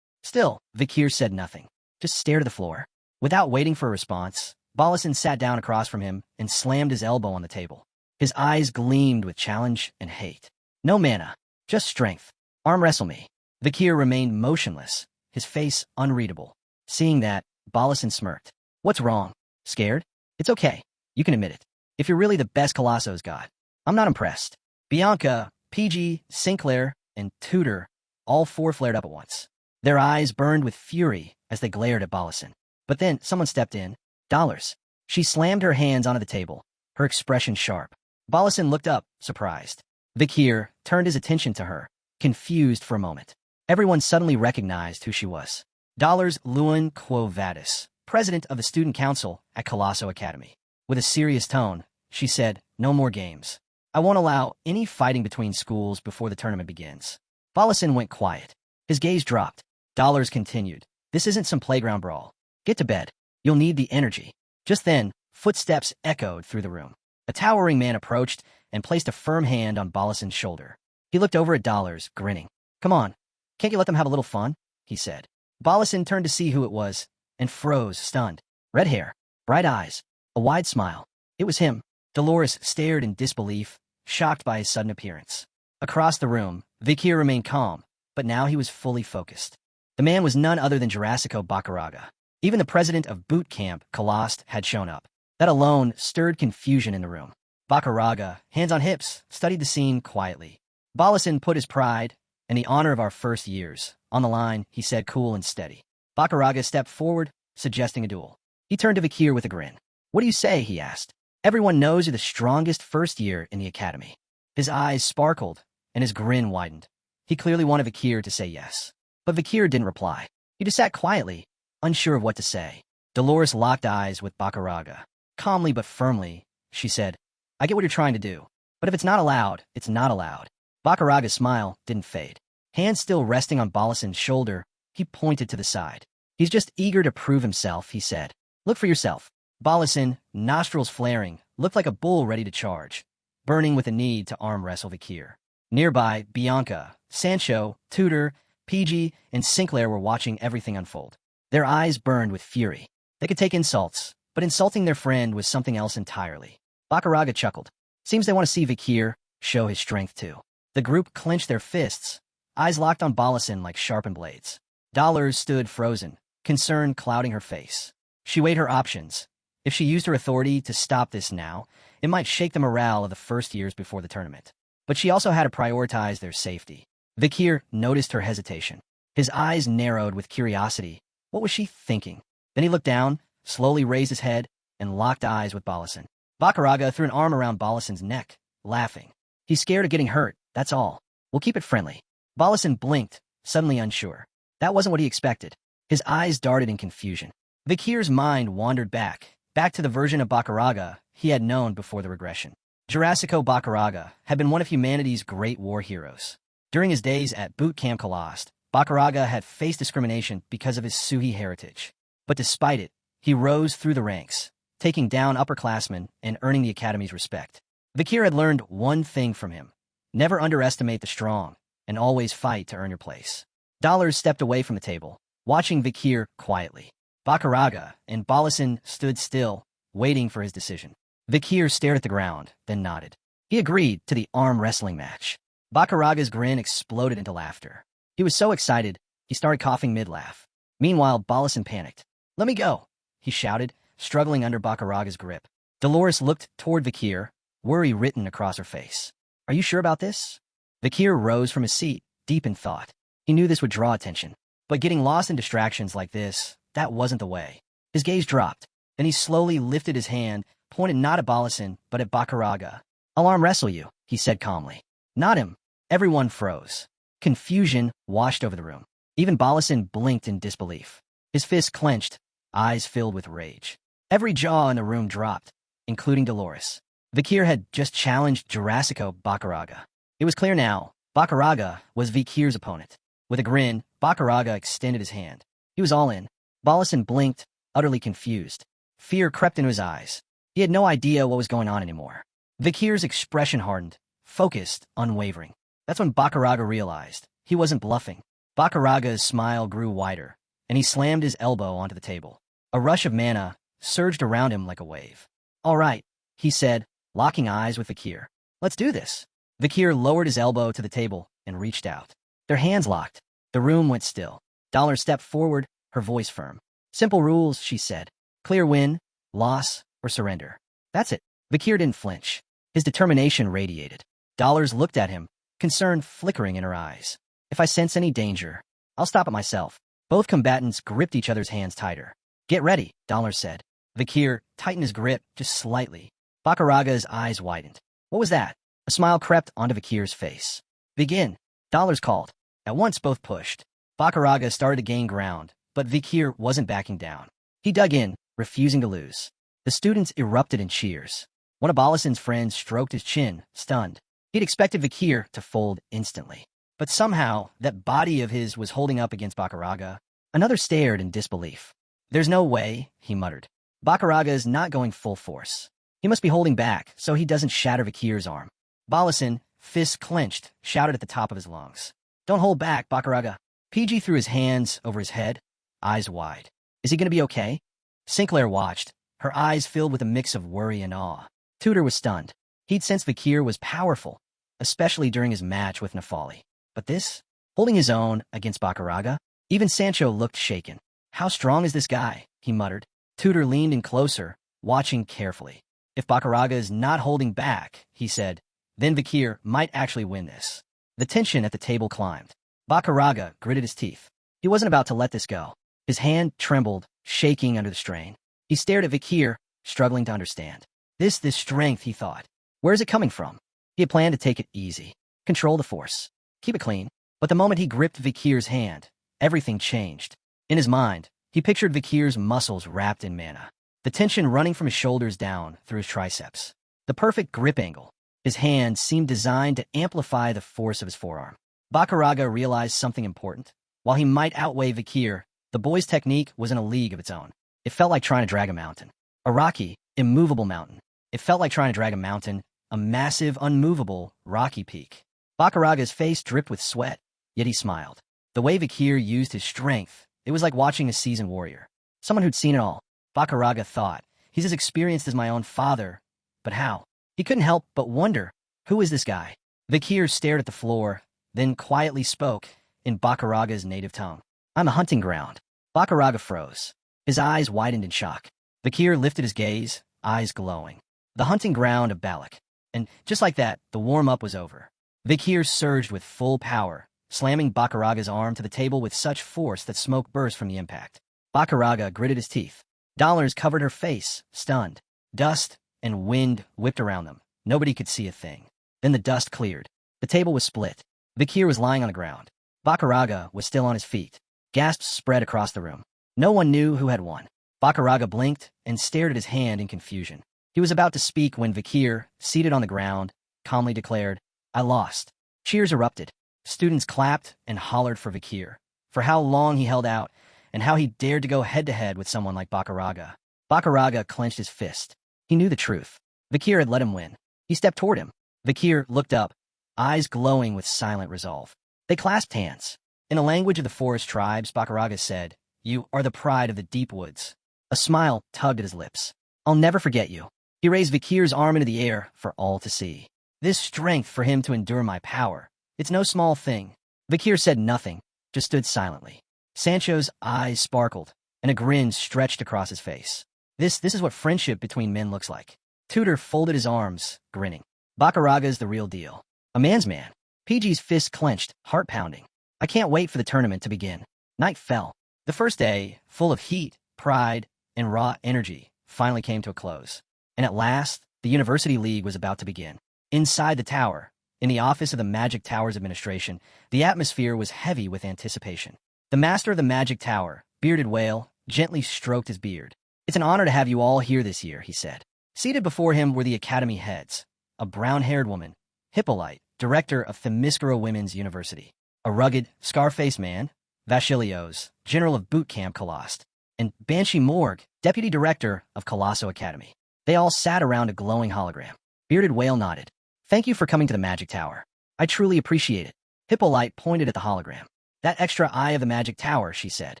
Still, Vakir said nothing, just stared at the floor. Without waiting for a response, Balasin sat down across from him and slammed his elbow on the table. His eyes gleamed with challenge and hate. No mana, just strength. Arm wrestle me. Vakir remained motionless, his face unreadable. Seeing that, Balasin smirked. What's wrong? Scared? It's okay. You can admit it. If you're really the best Colosso's got. I'm not impressed. Bianca, PG, Sinclair, and Tudor, all four flared up at once. Their eyes burned with fury as they glared at Balasin. But then someone stepped in. Dollars. She slammed her hands onto the table, her expression sharp. Balasin looked up, surprised. Vakir turned his attention to her, confused for a moment. Everyone suddenly recognized who she was. Dollars Luan Quo Vadis, president of the student council at Colosso Academy. With a serious tone, she said, no more games. I won't allow any fighting between schools before the tournament begins. Balasin went quiet. His gaze dropped. Dollars continued. This isn't some playground brawl. Get to bed. You'll need the energy. Just then, footsteps echoed through the room. A towering man approached and placed a firm hand on Balasin's shoulder. He looked over at Dollars, grinning. Come on, can't you let them have a little fun? He said. Balasin turned to see who it was and froze, stunned. Red hair, bright eyes, a wide smile. It was him. Dolores stared in disbelief, shocked by his sudden appearance. Across the room, Vakir remained calm, but now he was fully focused. The man was none other than Jurassico Bacaraga. Even the president of boot camp, Kalost, had shown up. That alone stirred confusion in the room. Bacaraga, hands on hips, studied the scene quietly. Balasin put his pride and the honor of our first years on the line, he said, cool and steady. Bacaraga stepped forward, suggesting a duel. He turned to Vakir with a grin. What do you say? He asked. Everyone knows you're the strongest first year in the academy. His eyes sparkled, and his grin widened. He clearly wanted Vakir to say yes. But Vakir didn't reply. He just sat quietly, unsure of what to say. Dolores locked eyes with Bacaraga. Calmly but firmly, she said, I get what you're trying to do, but if it's not allowed, it's not allowed. Bacaraga's smile didn't fade. Hands still resting on Balasin's shoulder, he pointed to the side. He's just eager to prove himself, he said. Look for yourself. Balasin, nostrils flaring, looked like a bull ready to charge, burning with a need to arm wrestle Vakir. Nearby, Bianca, Sancho, Tudor, PG, and Sinclair were watching everything unfold. Their eyes burned with fury. They could take insults, but insulting their friend was something else entirely. Bacaraga chuckled. Seems they want to see Vakir show his strength too. The group clenched their fists, eyes locked on Balasin like sharpened blades. Dollars stood frozen, concern clouding her face. She weighed her options. If she used her authority to stop this now, it might shake the morale of the first years before the tournament. But she also had to prioritize their safety. Vakir noticed her hesitation. His eyes narrowed with curiosity. What was she thinking? Then he looked down, slowly raised his head, and locked eyes with Balasin. Bacaraga threw an arm around Balasin's neck, laughing. He's scared of getting hurt, that's all. We'll keep it friendly. Balasin blinked, suddenly unsure. That wasn't what he expected. His eyes darted in confusion. Vakir's mind wandered back to the version of Bacaraga he had known before the regression. Jurassico Bacaraga had been one of humanity's great war heroes. During his days at Boot Camp Kalost, Bacaraga had faced discrimination because of his Suhi heritage. But despite it, he rose through the ranks, taking down upperclassmen and earning the Academy's respect. Vakir had learned one thing from him. Never underestimate the strong, and always fight to earn your place. Dollars stepped away from the table, watching Vakir quietly. Bacaraga and Balasin stood still, waiting for his decision. Vakir stared at the ground, then nodded. He agreed to the arm wrestling match. Bacaraga's grin exploded into laughter. He was so excited, he started coughing mid-laugh. Meanwhile, Balasin panicked. Let me go, he shouted, struggling under Bacaraga's grip. Dolores looked toward Vakir, worry written across her face. Are you sure about this? Vakir rose from his seat, deep in thought. He knew this would draw attention. But getting lost in distractions like this, that wasn't the way. His gaze dropped, then he slowly lifted his hand, pointed not at Balasan, but at Bakaraga. "I'll arm wrestle you," he said calmly. "Not him." Everyone froze. Confusion washed over the room. Even Balasan blinked in disbelief. His fists clenched, eyes filled with rage. Every jaw in the room dropped, including Dolores. Vakir had just challenged Jurassico Bakaraga. It was clear now, Bakaraga was Vakir's opponent. With a grin, Bakaraga extended his hand. He was all in. Balasan blinked, utterly confused. Fear crept into his eyes. He had no idea what was going on anymore. Vakir's expression hardened, focused, unwavering. That's when Bakaraga realized he wasn't bluffing. Bakaraga's smile grew wider, and he slammed his elbow onto the table. A rush of mana surged around him like a wave. "All right," he said, locking eyes with Vakir. "Let's do this." Vakir lowered his elbow to the table and reached out. Their hands locked. The room went still. Dollar stepped forward, her voice firm. "Simple rules," she said. "Clear win, loss, or surrender. That's it." Vakir didn't flinch. His determination radiated. Dollars looked at him, concern flickering in her eyes. "If I sense any danger, I'll stop it myself." Both combatants gripped each other's hands tighter. "Get ready," Dollar said. Vakir tightened his grip just slightly. Bakaraga's eyes widened. "What was that?" A smile crept onto Vakir's face. "Begin," Dollars called. At once both pushed. Bakaraga started to gain ground, but Vakir wasn't backing down. He dug in, refusing to lose. The students erupted in cheers. One of Balasan's friends stroked his chin, stunned. He'd expected Vakir to fold instantly. But somehow, that body of his was holding up against Bakaraga. Another stared in disbelief. "There's no way," he muttered. "Bakaraga is not going full force. He must be holding back so he doesn't shatter Vakir's arm." Balasan, fists clenched, shouted at the top of his lungs. "Don't hold back, Bakaraga." PG threw his hands over his head, eyes wide. "Is he going to be okay?" Sinclair watched, her eyes filled with a mix of worry and awe. Tudor was stunned. He'd sensed Vakir was powerful, especially during his match with Nefali. But this? Holding his own against Bakaraga? Even Sancho looked shaken. "How strong is this guy?" he muttered. Tudor leaned in closer, watching carefully. "If Bakaraga is not holding back," he said, "then Vakir might actually win this." The tension at the table climbed. Bakaraga gritted his teeth. He wasn't about to let this go. His hand trembled, shaking under the strain. He stared at Vakir, struggling to understand. This strength, he thought. Where is it coming from? He had planned to take it easy. Control the force. Keep it clean. But the moment he gripped Vakir's hand, everything changed. In his mind, he pictured Vakir's muscles wrapped in mana. The tension running from his shoulders down through his triceps. The perfect grip angle. His hand seemed designed to amplify the force of his forearm. Bakaraga realized something important. While he might outweigh Vakir, the boy's technique was in a league of its own. It felt like trying to drag a mountain. A rocky, immovable mountain. It felt like trying to drag a mountain, a massive, unmovable, rocky peak. Bakaraga's face dripped with sweat, yet he smiled. The way Vakir used his strength, it was like watching a seasoned warrior. Someone who'd seen it all. Bakaraga thought, he's as experienced as my own father. But how? He couldn't help but wonder, who is this guy? Vakir stared at the floor, then quietly spoke in Bakaraga's native tongue. "I'm a hunting ground." Bakaraga froze. His eyes widened in shock. Vakir lifted his gaze, eyes glowing. The hunting ground of Balac. And just like that, the warm-up was over. Vakir surged with full power, slamming Bakaraga's arm to the table with such force that smoke burst from the impact. Bakaraga gritted his teeth. Dollars covered her face, stunned. Dust and wind whipped around them. Nobody could see a thing. Then the dust cleared. The table was split. Vakir was lying on the ground. Bakaraga was still on his feet. Gasps spread across the room. No one knew who had won. Bakaraga blinked and stared at his hand in confusion. He was about to speak when Vakir, seated on the ground, calmly declared, "I lost." Cheers erupted. Students clapped and hollered for Vakir, for how long he held out, and how he dared to go head-to-head with someone like Bakaraga. Bakaraga clenched his fist. He knew the truth. Vakir had let him win. He stepped toward him. Vakir looked up, eyes glowing with silent resolve. They clasped hands. In the language of the forest tribes, Bakaraga said, "You are the pride of the deep woods." A smile tugged at his lips. "I'll never forget you." He raised Vakir's arm into the air for all to see. "This strength for him to endure my power. It's no small thing." Vakir said nothing, just stood silently. Sancho's eyes sparkled, and a grin stretched across his face. This is what friendship between men looks like. Tudor folded his arms, grinning. Bakaraga's the real deal. A man's man. PG's fist clenched, heart pounding. I can't wait for the tournament to begin. Night fell. The first day, full of heat, pride, and raw energy, finally came to a close. And at last, the University League was about to begin. Inside the tower, in the office of the Magic Tower's administration, the atmosphere was heavy with anticipation. The master of the Magic Tower, Bearded Whale, gently stroked his beard. "It's an honor to have you all here this year," he said. Seated before him were the academy heads, a brown-haired woman, Hippolyte, director of Themyscira Women's University, a rugged, scar-faced man, Vachilios, general of Boot Camp Colost, and Banshee Morg, deputy director of Colosso Academy. They all sat around a glowing hologram. Bearded Whale nodded. "Thank you for coming to the Magic Tower. I truly appreciate it." Hippolyte pointed at the hologram. "That extra eye of the Magic Tower," she said.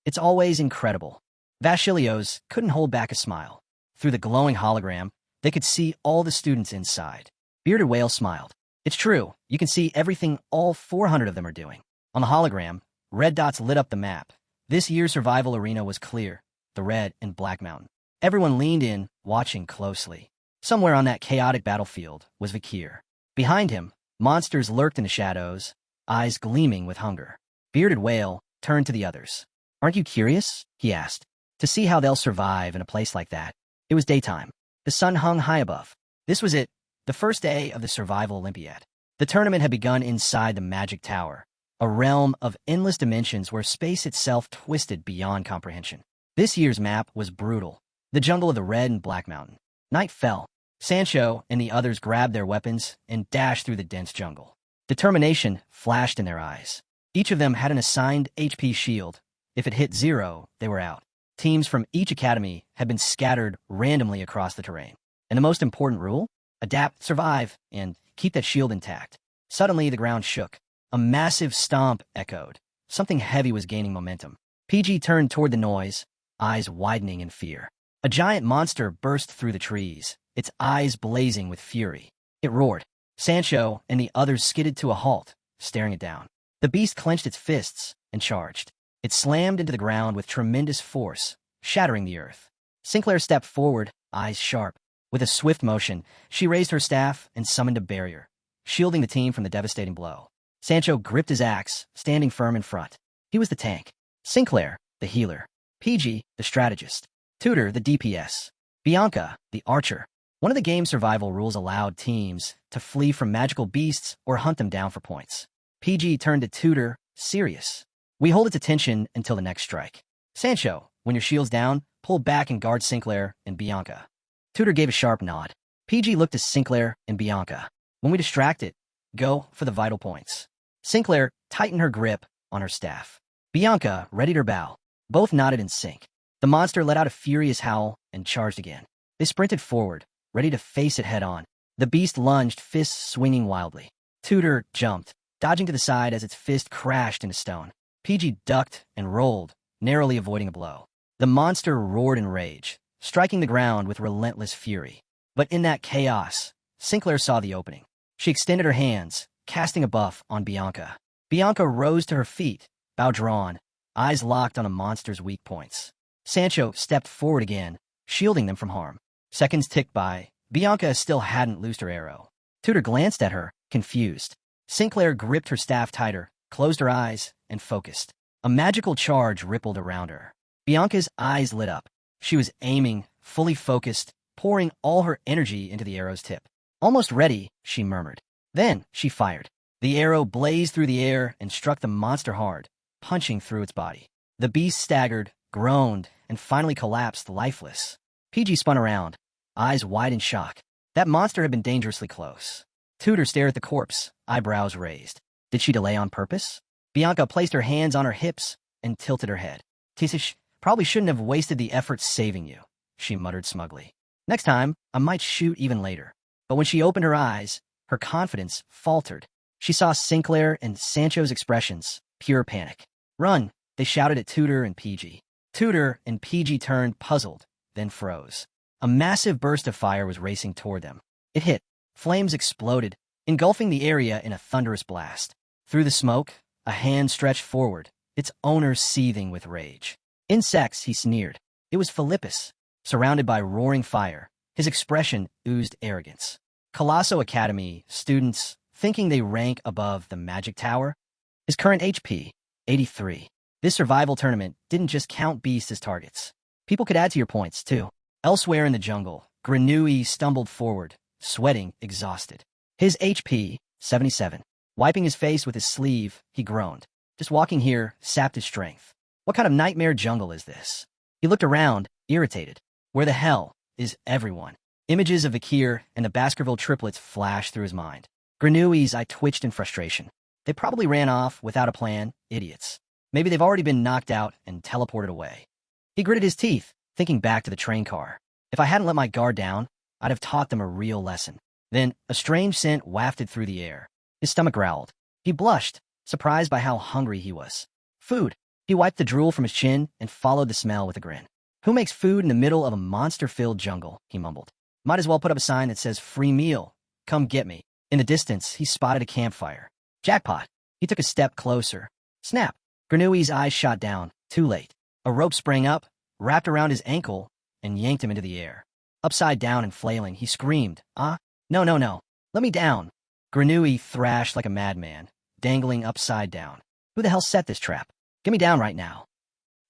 "It's always incredible." Vachilios couldn't hold back a smile. Through the glowing hologram, they could see all the students inside. Bearded Whale smiled. "It's true. You can see everything all 400 of them are doing." On the hologram, red dots lit up the map. This year's survival arena was clear, the red and black mountain. Everyone leaned in, watching closely. Somewhere on that chaotic battlefield was Vakir. Behind him, monsters lurked in the shadows, eyes gleaming with hunger. Bearded Whale turned to the others. "Aren't you curious?" he asked. "To see how they'll survive in a place like that." It was daytime. The sun hung high above. This was it, the first day of the Survival Olympiad. The tournament had begun inside the Magic Tower, a realm of endless dimensions where space itself twisted beyond comprehension. This year's map was brutal, the jungle of the Red and Black Mountain. Night fell. Sancho and the others grabbed their weapons and dashed through the dense jungle. Determination flashed in their eyes. Each of them had an assigned HP shield. If it hit 0, they were out. Teams from each academy had been scattered randomly across the terrain. And the most important rule? Adapt, survive, and keep that shield intact. Suddenly, the ground shook. A massive stomp echoed. Something heavy was gaining momentum. PG turned toward the noise, eyes widening in fear. A giant monster burst through the trees, its eyes blazing with fury. It roared. Sancho and the others skidded to a halt, staring it down. The beast clenched its fists and charged. It slammed into the ground with tremendous force, shattering the earth. Sinclair stepped forward, eyes sharp. With a swift motion, she raised her staff and summoned a barrier, shielding the team from the devastating blow. Sancho gripped his axe, standing firm in front. He was the tank. Sinclair, the healer. PG, the strategist. Tudor, the DPS. Bianca, the archer. One of the game's survival rules allowed teams to flee from magical beasts or hunt them down for points. PG turned to Tudor, serious. "We hold its attention until the next strike. Sancho, when your shield's down, pull back and guard Sinclair and Bianca." Tudor gave a sharp nod. PG looked to Sinclair and Bianca. "When we distract it, go for the vital points." Sinclair tightened her grip on her staff. Bianca readied her bow. Both nodded in sync. The monster let out a furious howl and charged again. They sprinted forward, ready to face it head-on. The beast lunged, fists swinging wildly. Tudor jumped, dodging to the side as its fist crashed into stone. PG ducked and rolled, narrowly avoiding a blow. The monster roared in rage, striking the ground with relentless fury. But in that chaos, Sinclair saw the opening. She extended her hands, casting a buff on Bianca. Bianca rose to her feet, bow drawn, eyes locked on the monster's weak points. Sancho stepped forward again, shielding them from harm. Seconds ticked by. Bianca still hadn't loosed her arrow. Tudor glanced at her, confused. Sinclair gripped her staff tighter, closed her eyes, and focused. A magical charge rippled around her. Bianca's eyes lit up. She was aiming, fully focused, pouring all her energy into the arrow's tip. "Almost ready," she murmured. Then she fired. The arrow blazed through the air and struck the monster hard, punching through its body. The beast staggered, groaned, and finally collapsed lifeless. PG spun around, eyes wide in shock. That monster had been dangerously close. Tudor stared at the corpse, eyebrows raised. Did she delay on purpose? Bianca placed her hands on her hips and tilted her head. "Tisish, probably shouldn't have wasted the effort saving you," she muttered smugly. "Next time, I might shoot even later." But when she opened her eyes, her confidence faltered. She saw Sinclair and Sancho's expressions, pure panic. "Run!" they shouted at Tudor and PG. Tudor and PG turned, puzzled, then froze. A massive burst of fire was racing toward them. It hit. Flames exploded, engulfing the area in a thunderous blast. Through the smoke, a hand stretched forward, its owner seething with rage. "Insects," he sneered. It was Philippus, surrounded by roaring fire. His expression oozed arrogance. Colosso Academy students, thinking they rank above the Magic Tower? His current HP, 83. This survival tournament didn't just count beasts as targets. People could add to your points, too. Elsewhere in the jungle, Grenouille stumbled forward, sweating, exhausted. His HP, 77. Wiping his face with his sleeve, he groaned. Just walking here sapped his strength. What kind of nightmare jungle is this? He looked around, irritated. Where the hell is everyone? Images of Vakir and the Baskerville triplets flashed through his mind. Grenouille's eye twitched in frustration. They probably ran off without a plan, idiots. Maybe they've already been knocked out and teleported away. He gritted his teeth, thinking back to the train car. If I hadn't let my guard down, I'd have taught them a real lesson. Then, a strange scent wafted through the air. His stomach growled. He blushed, surprised by how hungry he was. Food. He wiped the drool from his chin and followed the smell with a grin. Who makes food in the middle of a monster-filled jungle? He mumbled. Might as well put up a sign that says, free meal. Come get me. In the distance, he spotted a campfire. Jackpot. He took a step closer. Snap. Grenouille's eyes shot down. Too late. A rope sprang up, wrapped around his ankle, and yanked him into the air. Upside down and flailing, he screamed, No, no, no. Let me down. Grenouille thrashed like a madman, dangling upside down. Who the hell set this trap? Get me down right now.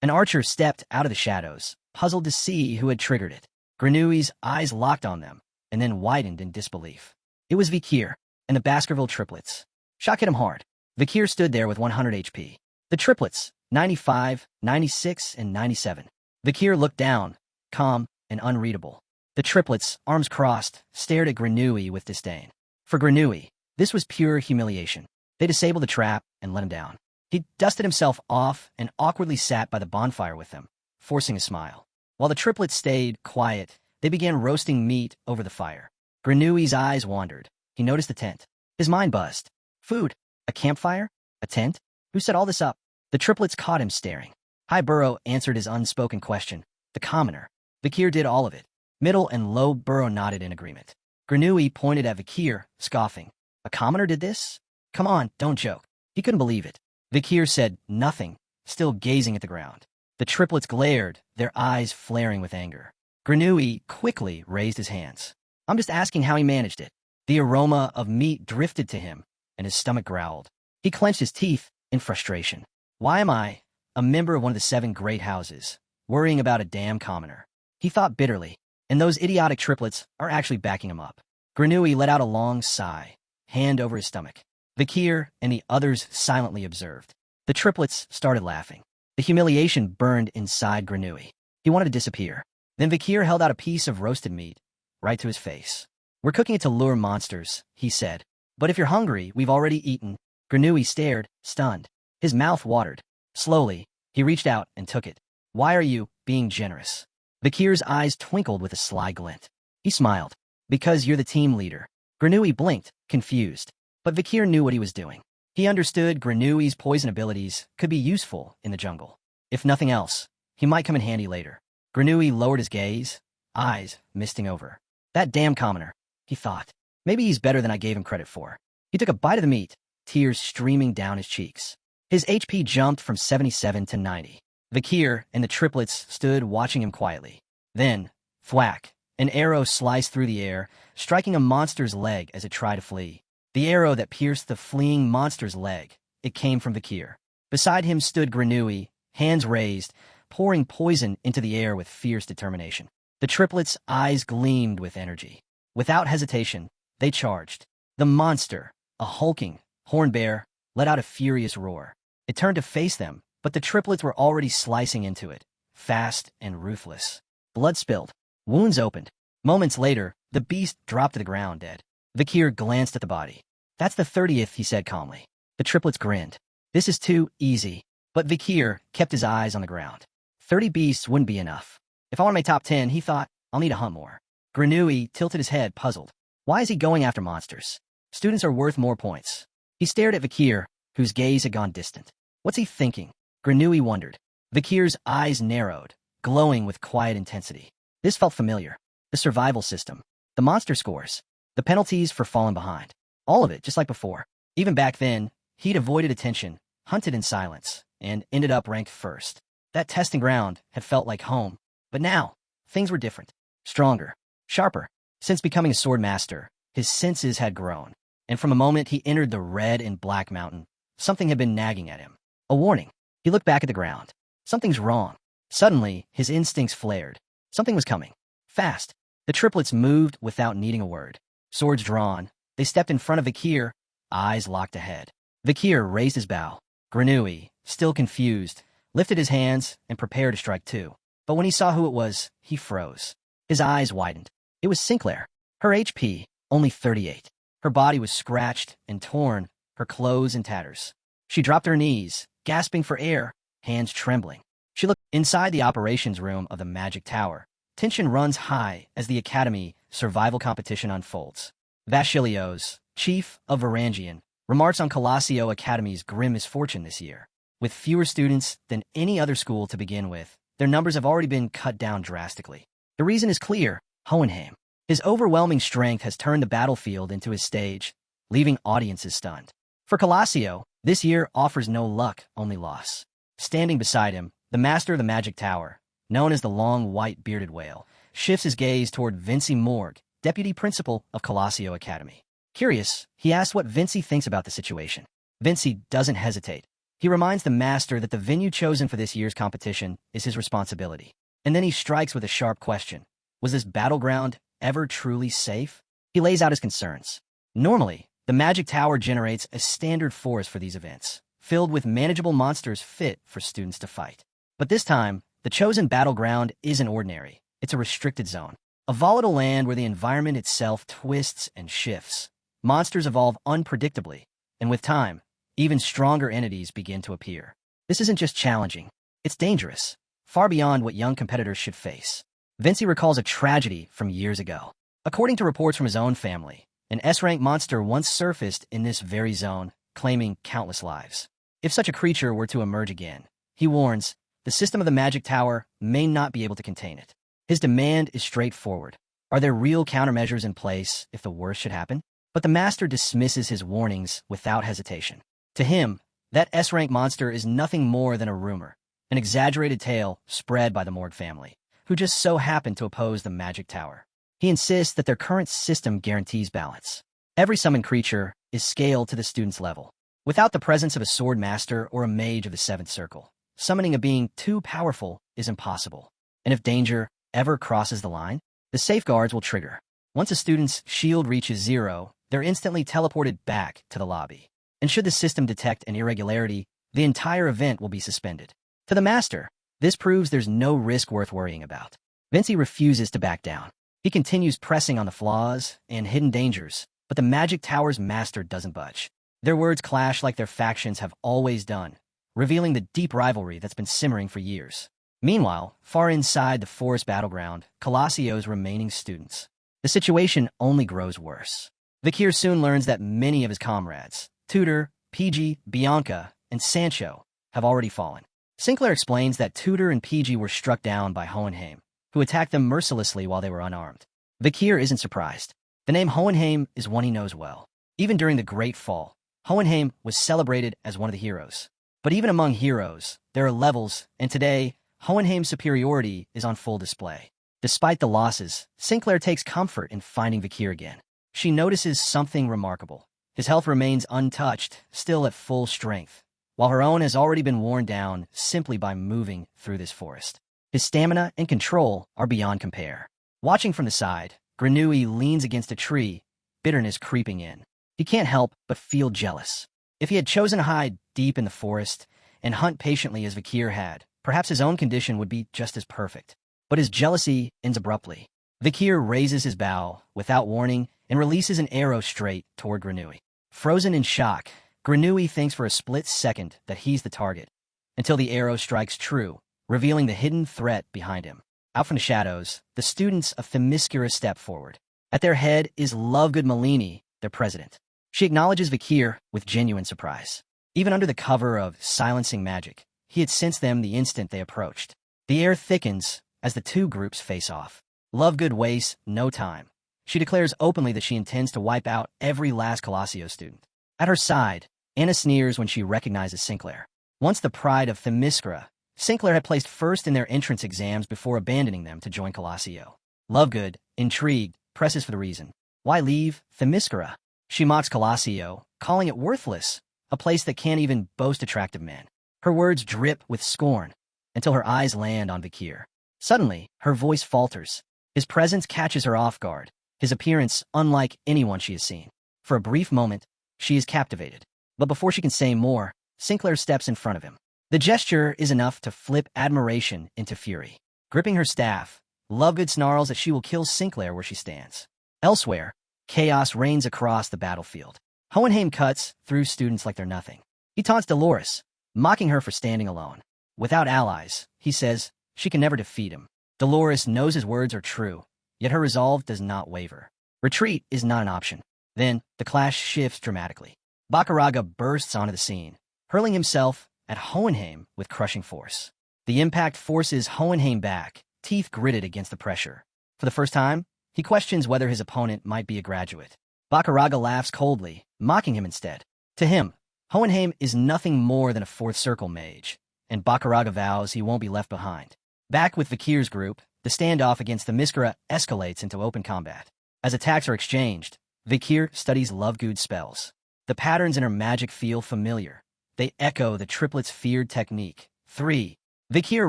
An archer stepped out of the shadows, puzzled to see who had triggered it. Grenouille's eyes locked on them, and then widened in disbelief. It was Vakir and the Baskerville triplets. Shock hit him hard. Vakir stood there with 100 HP. The triplets, 95, 96, and 97. Vakir looked down, calm and unreadable. The triplets, arms crossed, stared at Grenouille with disdain. For Grenouille, this was pure humiliation. They disabled the trap and let him down. He dusted himself off and awkwardly sat by the bonfire with them, forcing a smile. While the triplets stayed quiet, they began roasting meat over the fire. Grenouille's eyes wandered. He noticed the tent. His mind buzzed. Food? A campfire? A tent? Who set all this up? The triplets caught him staring. High Burrow answered his unspoken question. The commoner. Vakir did all of it. Middle and Low Burrow nodded in agreement. Grenouille pointed at Vakir, scoffing. A commoner did this? Come on, don't joke. He couldn't believe it. Vakir said nothing, still gazing at the ground. The triplets glared, their eyes flaring with anger. Grenouille quickly raised his hands. I'm just asking how he managed it. The aroma of meat drifted to him, and his stomach growled. He clenched his teeth in frustration. Why am I, a member of one of the 7 great houses, worrying about a damn commoner? He thought bitterly, and those idiotic triplets are actually backing him up. Grenouille let out a long sigh, hand over his stomach. Vakir and the others silently observed. The triplets started laughing. The humiliation burned inside Grenouille. He wanted to disappear. Then Vakir held out a piece of roasted meat, right to his face. We're cooking it to lure monsters, he said. But if you're hungry, we've already eaten. Grenouille stared, stunned. His mouth watered. Slowly, he reached out and took it. Why are you being generous? Vakir's eyes twinkled with a sly glint. He smiled. Because you're the team leader. Grenouille blinked, confused. But Vakir knew what he was doing. He understood Grenouille's poison abilities could be useful in the jungle. If nothing else, he might come in handy later. Grenouille lowered his gaze, eyes misting over. That damn commoner, he thought. Maybe he's better than I gave him credit for. He took a bite of the meat, tears streaming down his cheeks. His HP jumped from 77 to 90. Vakir and the triplets stood watching him quietly. Then, thwack, an arrow sliced through the air, striking a monster's leg as it tried to flee. The arrow that pierced the fleeing monster's leg, it came from Vakir. Beside him stood Grenouille, hands raised, pouring poison into the air with fierce determination. The triplets' eyes gleamed with energy. Without hesitation, they charged. The monster, a hulking horned bear, let out a furious roar. It turned to face them, but the triplets were already slicing into it, fast and ruthless. Blood spilled. Wounds opened. Moments later, the beast dropped to the ground dead. Vakir glanced at the body. That's the 30th, he said calmly. The triplets grinned. This is too easy. But Vakir kept his eyes on the ground. 30 beasts wouldn't be enough. If I want to make top 10, he thought, I'll need to hunt more. Grenouille tilted his head, puzzled. Why is he going after monsters? Students are worth more points. He stared at Vakir, whose gaze had gone distant. What's he thinking? Grenouille wondered. Vakir's eyes narrowed, glowing with quiet intensity. This felt familiar. The survival system. The monster scores. The penalties for falling behind. All of it, just like before. Even back then, he'd avoided attention, hunted in silence, and ended up ranked first. That testing ground had felt like home. But now, things were different. Stronger. Sharper. Since becoming a sword master, his senses had grown. And from the moment he entered the red and black mountain, something had been nagging at him. A warning. He looked back at the ground. Something's wrong. Suddenly, his instincts flared. Something was coming. Fast. The triplets moved without needing a word. Swords drawn, they stepped in front of Vakir, eyes locked ahead. Vakir raised his bow. Grenouille, still confused, lifted his hands and prepared to strike too. But when he saw who it was, he froze. His eyes widened. It was Sinclair. Her HP, only 38. Her body was scratched and torn, her clothes in tatters. She dropped to her knees, gasping for air, hands trembling. She looked inside the operations room of the Magic Tower. Tension runs high as the Academy survival competition unfolds. Vashilios, chief of Varangian, remarks on Colosseo Academy's grim misfortune this year. With fewer students than any other school to begin with, their numbers have already been cut down drastically. The reason is clear: Hohenheim. His overwhelming strength has turned the battlefield into his stage, leaving audiences stunned. For Colosseo, this year offers no luck, only loss. Standing beside him, the master of the Magic Tower, known as the Long White Bearded Whale, shifts his gaze toward Vinci Morg, deputy principal of Colosseo Academy. Curious, he asks what Vinci thinks about the situation. Vinci doesn't hesitate. He reminds the master that the venue chosen for this year's competition is his responsibility. And then he strikes with a sharp question. Was this battleground ever truly safe? He lays out his concerns. Normally, the Magic Tower generates a standard force for these events, filled with manageable monsters fit for students to fight. But this time, the chosen battleground isn't ordinary. It's a restricted zone, a volatile land where the environment itself twists and shifts. Monsters evolve unpredictably, and with time, even stronger entities begin to appear. This isn't just challenging, it's dangerous, far beyond what young competitors should face. Vinci recalls a tragedy from years ago. According to reports from his own family, an S-rank monster once surfaced in this very zone, claiming countless lives. If such a creature were to emerge again, he warns, the system of the Magic Tower may not be able to contain it. His demand is straightforward. Are there real countermeasures in place if the worst should happen? But the master dismisses his warnings without hesitation. To him, that S-rank monster is nothing more than a rumor, an exaggerated tale spread by the Morg family, who just so happened to oppose the Magic Tower. He insists that their current system guarantees balance. Every summoned creature is scaled to the student's level. Without the presence of a sword master or a mage of the seventh circle, summoning a being too powerful is impossible. And if danger ever crosses the line, the safeguards will trigger. Once a student's shield reaches 0, they're instantly teleported back to the lobby. And should the system detect an irregularity, the entire event will be suspended. To the master, this proves there's no risk worth worrying about. Vinci refuses to back down. He continues pressing on the flaws and hidden dangers, but the Magic Tower's master doesn't budge. Their words clash like their factions have always done, revealing the deep rivalry that's been simmering for years. Meanwhile, far inside the forest battleground, Colosseo's remaining students. The situation only grows worse. Vakir soon learns that many of his comrades, Tudor, PG, Bianca, and Sancho, have already fallen. Sinclair explains that Tudor and PG were struck down by Hohenheim, who attacked them mercilessly while they were unarmed. Vakir isn't surprised. The name Hohenheim is one he knows well. Even during the Great Fall, Hohenheim was celebrated as one of the heroes. But even among heroes, there are levels, and today, Hohenheim's superiority is on full display. Despite the losses, Sinclair takes comfort in finding Vakir again. She notices something remarkable. His health remains untouched, still at full strength, while her own has already been worn down simply by moving through this forest. His stamina and control are beyond compare. Watching from the side, Grenouille leans against a tree, bitterness creeping in. He can't help but feel jealous. If he had chosen to hide deep in the forest and hunt patiently as Vakir had, perhaps his own condition would be just as perfect. But his jealousy ends abruptly. Vakir raises his bow without warning and releases an arrow straight toward Grenouille. Frozen in shock, Grenouille thinks for a split second that he's the target, until the arrow strikes true, revealing the hidden threat behind him. Out from the shadows, the students of Themyscira step forward. At their head is Lovegood Malini, their president. She acknowledges Vakir with genuine surprise. Even under the cover of silencing magic, he had sensed them the instant they approached. The air thickens as the two groups face off. Lovegood wastes no time. She declares openly that she intends to wipe out every last Colosseo student. At her side, Anna sneers when she recognizes Sinclair. Once the pride of Themyscira, Sinclair had placed first in their entrance exams before abandoning them to join Colosseo. Lovegood, intrigued, presses for the reason. Why leave Themyscira? She mocks Colosseo, calling it worthless, a place that can't even boast attractive men. Her words drip with scorn, until her eyes land on Vakir. Suddenly, her voice falters. His presence catches her off guard, his appearance unlike anyone she has seen. For a brief moment, she is captivated. But before she can say more, Sinclair steps in front of him. The gesture is enough to flip admiration into fury. Gripping her staff, Lovegood snarls that she will kill Sinclair where she stands. Elsewhere, chaos reigns across the battlefield. Hohenheim cuts through students like they're nothing. He taunts Dolores, mocking her for standing alone. Without allies, he says, she can never defeat him. Dolores knows his words are true, yet her resolve does not waver. Retreat is not an option. Then, the clash shifts dramatically. Bakaraga bursts onto the scene, hurling himself at Hohenheim with crushing force. The impact forces Hohenheim back, teeth gritted against the pressure. For the first time, he questions whether his opponent might be a graduate. Bakaraga laughs coldly, mocking him instead. To him, Hohenheim is nothing more than a fourth circle mage, and Bakaraga vows he won't be left behind. Back with Vakir's group, the standoff against the Miskara escalates into open combat. As attacks are exchanged, Vakir studies Lovegood's spells. The patterns in her magic feel familiar. They echo the triplet's feared technique. 3. Vakir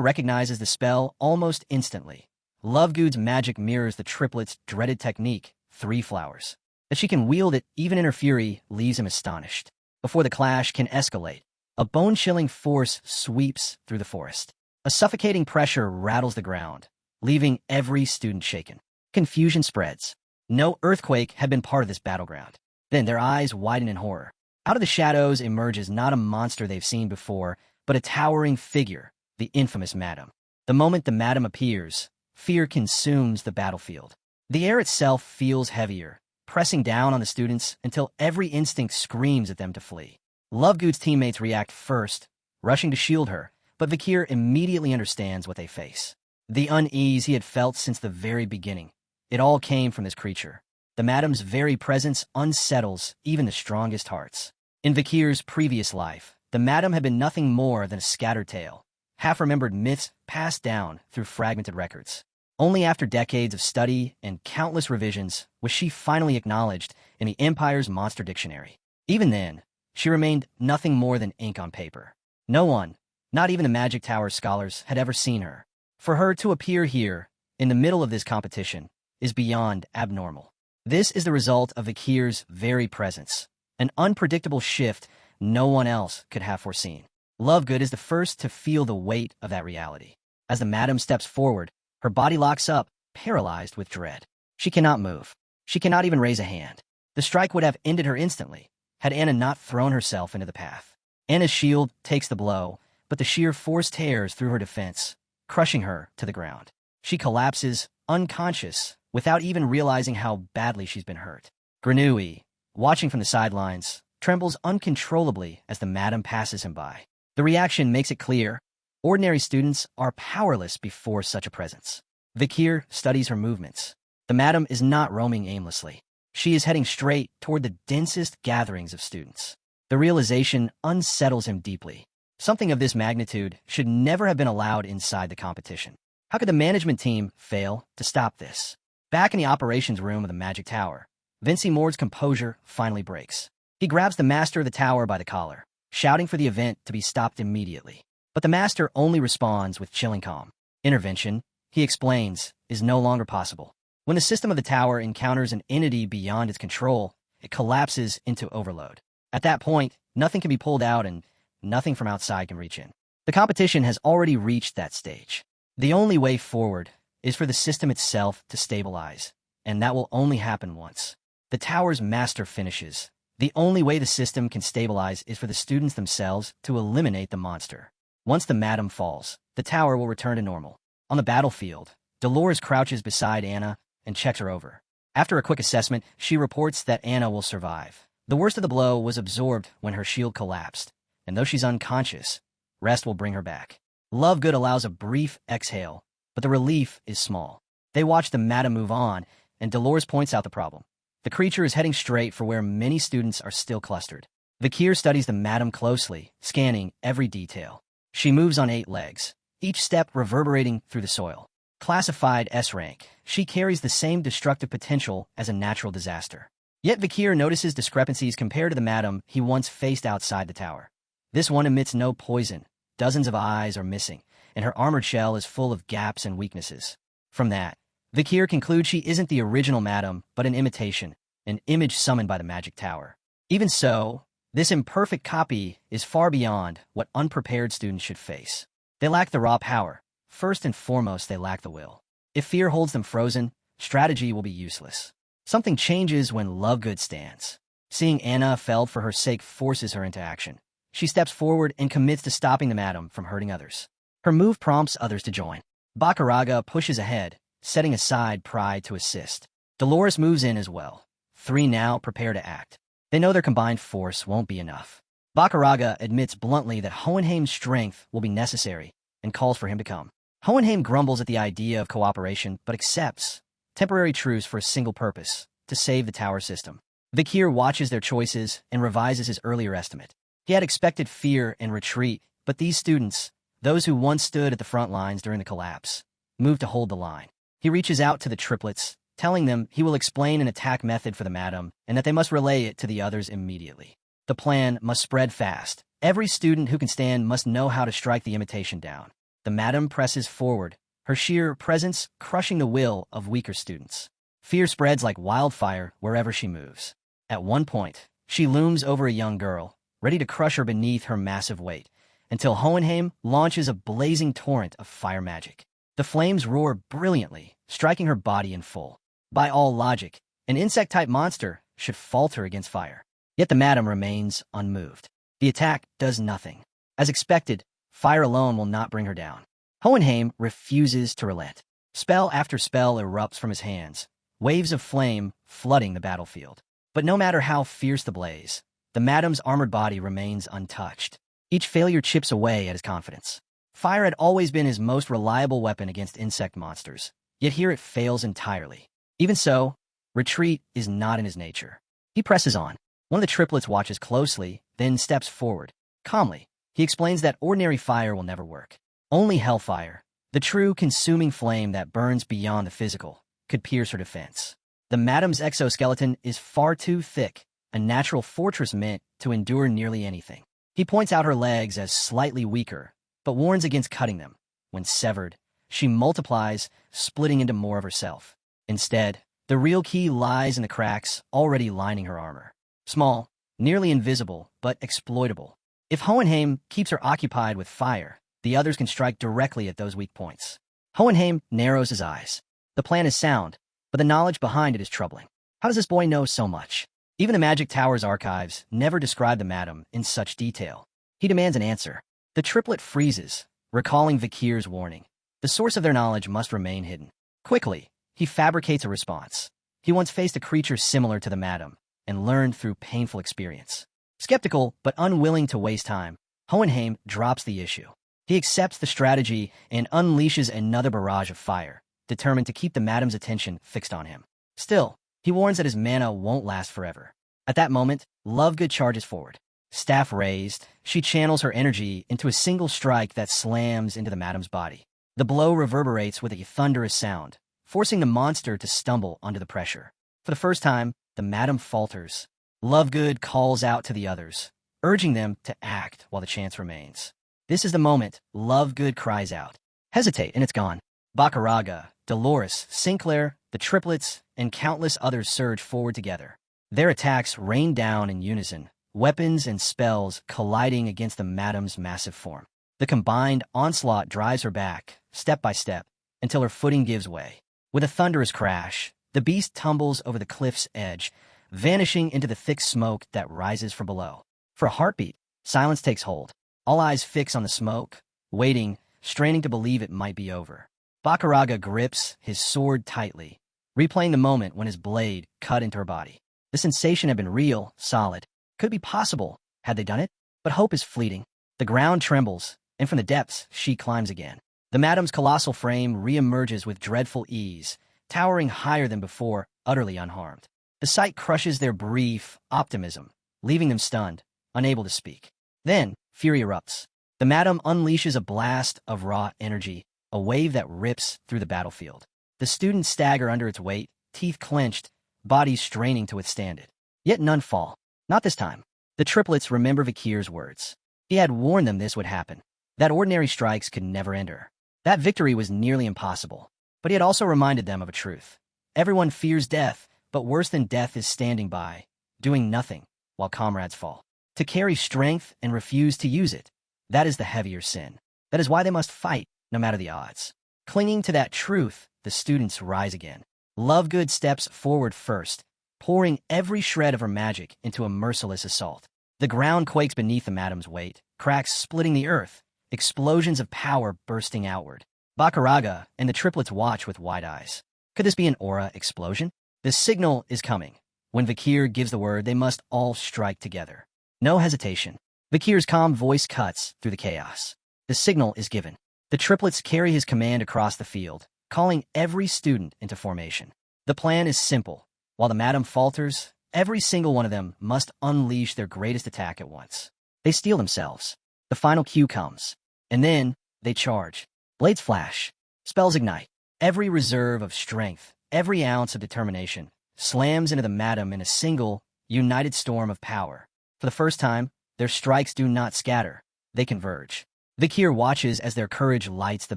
recognizes the spell almost instantly. Lovegood's magic mirrors the triplet's dreaded technique, 3 flowers. That she can wield it even in her fury leaves him astonished. Before the clash can escalate, a bone-chilling force sweeps through the forest. A suffocating pressure rattles the ground, leaving every student shaken. Confusion spreads. No earthquake had been part of this battleground. Then their eyes widen in horror. Out of the shadows emerges not a monster they've seen before, but a towering figure, the infamous Madam. The moment the Madam appears, fear consumes the battlefield. The air itself feels heavier, pressing down on the students until every instinct screams at them to flee. Lovegood's teammates react first, rushing to shield her, but Vakir immediately understands what they face. The unease he had felt since the very beginning. It all came from this creature. The Madam's very presence unsettles even the strongest hearts. In Vakir's previous life, the Madam had been nothing more than a scattered tale, half-remembered myths passed down through fragmented records. Only after decades of study and countless revisions was she finally acknowledged in the Empire's monster dictionary. Even then, she remained nothing more than ink on paper. No one, not even the Magic Tower scholars, had ever seen her. For her to appear here, in the middle of this competition, is beyond abnormal. This is the result of Vakir's very presence, an unpredictable shift no one else could have foreseen. Lovegood is the first to feel the weight of that reality. As the Madam steps forward, her body locks up, paralyzed with dread. She cannot move. She cannot even raise a hand. The strike would have ended her instantly, had Anna not thrown herself into the path. Anna's shield takes the blow, but the sheer force tears through her defense, crushing her to the ground. She collapses, unconscious, without even realizing how badly she's been hurt. Granui, watching from the sidelines, trembles uncontrollably as the Madam passes him by. The reaction makes it clear. Ordinary students are powerless before such a presence. Vakir studies her movements. The Madam is not roaming aimlessly. She is heading straight toward the densest gatherings of students. The realization unsettles him deeply. Something of this magnitude should never have been allowed inside the competition. How could the management team fail to stop this? Back in the operations room of the Magic Tower, Vinci Mord's composure finally breaks. He grabs the master of the tower by the collar, shouting for the event to be stopped immediately. But the master only responds with chilling calm. Intervention, he explains, is no longer possible. When the system of the tower encounters an entity beyond its control, it collapses into overload. At that point, nothing can be pulled out and nothing from outside can reach in. The competition has already reached that stage. The only way forward is for the system itself to stabilize, and that will only happen once. The tower's master finishes. The only way the system can stabilize is for the students themselves to eliminate the monster. Once the Madam falls, the tower will return to normal. On the battlefield, Dolores crouches beside Anna and checks her over. After a quick assessment, she reports that Anna will survive. The worst of the blow was absorbed when her shield collapsed, and though she's unconscious, rest will bring her back. Lovegood allows a brief exhale, but the relief is small. They watch the Madam move on, and Dolores points out the problem. The creature is heading straight for where many students are still clustered. Vakir studies the Madam closely, scanning every detail. She moves on 8 legs, each step reverberating through the soil. Classified S rank, she carries the same destructive potential as a natural disaster. Yet Vakir notices discrepancies compared to the Madam he once faced outside the tower. This one emits no poison, dozens of eyes are missing, and her armored shell is full of gaps and weaknesses. From that, Vakir concludes she isn't the original madam, but an imitation, an image summoned by the magic tower. Even so, this imperfect copy is far beyond what unprepared students should face. They lack the raw power. First and foremost, they lack the will. If fear holds them frozen, strategy will be useless. Something changes when Lovegood stands. Seeing Anna felled for her sake forces her into action. She steps forward and commits to stopping the madam from hurting others. Her move prompts others to join. Bakaraga pushes ahead, setting aside pride to assist. Dolores moves in as well. 3 now prepare to act. They know their combined force won't be enough. Bakaraga admits bluntly that Hohenheim's strength will be necessary and calls for him to come. Hohenheim grumbles at the idea of cooperation, but accepts temporary truce for a single purpose, to save the tower system. Vakir watches their choices and revises his earlier estimate. He had expected fear and retreat, but these students, those who once stood at the front lines during the collapse, moved to hold the line. He reaches out to the triplets, telling them he will explain an attack method for the madam and that they must relay it to the others immediately. The plan must spread fast. Every student who can stand must know how to strike the imitation down. The madam presses forward, her sheer presence crushing the will of weaker students. Fear spreads like wildfire wherever she moves. At one point, she looms over a young girl, ready to crush her beneath her massive weight, until Hohenheim launches a blazing torrent of fire magic. The flames roar brilliantly, striking her body in full. By all logic, an insect-type monster should falter against fire. Yet the madam remains unmoved. The attack does nothing. As expected, fire alone will not bring her down. Hohenheim refuses to relent. Spell after spell erupts from his hands, waves of flame flooding the battlefield. But no matter how fierce the blaze, the madam's armored body remains untouched. Each failure chips away at his confidence. Fire had always been his most reliable weapon against insect monsters, yet here it fails entirely. Even so, retreat is not in his nature. He presses on. One of the triplets watches closely, then steps forward. Calmly, he explains that ordinary fire will never work. Only hellfire, the true consuming flame that burns beyond the physical, could pierce her defense. The madam's exoskeleton is far too thick, a natural fortress meant to endure nearly anything. He points out her legs as slightly weaker, but warns against cutting them. When severed, she multiplies, splitting into more of herself. Instead, the real key lies in the cracks already lining her armor. Small, nearly invisible, but exploitable. If Hohenheim keeps her occupied with fire, the others can strike directly at those weak points. Hohenheim narrows his eyes. The plan is sound, but the knowledge behind it is troubling. How does this boy know so much? Even the Magic Tower's archives never describe the madam in such detail. He demands an answer. The triplet freezes, recalling Vakir's warning. The source of their knowledge must remain hidden. Quickly, he fabricates a response. He once faced a creature similar to the madam, and learned through painful experience. Skeptical, but unwilling to waste time, Hohenheim drops the issue. He accepts the strategy and unleashes another barrage of fire, determined to keep the madam's attention fixed on him. Still, he warns that his mana won't last forever. At that moment, Lovegood charges forward. Staff raised, she channels her energy into a single strike that slams into the madam's body. The blow reverberates with a thunderous sound, forcing the monster to stumble under the pressure. For the first time, the madam falters. Lovegood calls out to the others, urging them to act while the chance remains. This is the moment Lovegood cries out. Hesitate, and it's gone. Bakaraga, Dolores, Sinclair, the triplets, and countless others surge forward together. Their attacks rain down in unison, weapons and spells colliding against the madam's massive form. The combined onslaught drives her back, step by step, until her footing gives way. With a thunderous crash, the beast tumbles over the cliff's edge, vanishing into the thick smoke that rises from below. For a heartbeat, silence takes hold. All eyes fix on the smoke, waiting, straining to believe it might be over. Bakaraga grips his sword tightly, replaying the moment when his blade cut into her body. The sensation had been real, solid. Could it be possible? Had they done it? But hope is fleeting. The ground trembles, and from the depths, she climbs again. The madam's colossal frame reemerges with dreadful ease, towering higher than before, utterly unharmed. The sight crushes their brief optimism, leaving them stunned, unable to speak. Then, fury erupts. The madam unleashes a blast of raw energy, a wave that rips through the battlefield. The students stagger under its weight, teeth clenched, bodies straining to withstand it. Yet none fall. Not this time. The triplets remember Vakir's words. He had warned them this would happen, that ordinary strikes could never end her. That victory was nearly impossible. But he had also reminded them of a truth. Everyone fears death, but worse than death is standing by, doing nothing, while comrades fall. To carry strength and refuse to use it, that is the heavier sin. That is why they must fight, no matter the odds. Clinging to that truth, the students rise again. Lovegood steps forward first, pouring every shred of her magic into a merciless assault. The ground quakes beneath the madam's weight, cracks splitting the earth, explosions of power bursting outward. Bakaraga and the triplets watch with wide eyes. Could this be an aura explosion? The signal is coming. When Vakir gives the word, they must all strike together. No hesitation. Vakir's calm voice cuts through the chaos. The signal is given. The triplets carry his command across the field, calling every student into formation. The plan is simple. While the madam falters, every single one of them must unleash their greatest attack at once. They steel themselves. The final cue comes. And then, they charge. Blades flash. Spells ignite. Every reserve of strength, every ounce of determination, slams into the madam in a single, united storm of power. For the first time, their strikes do not scatter. They converge. Vakir watches as their courage lights the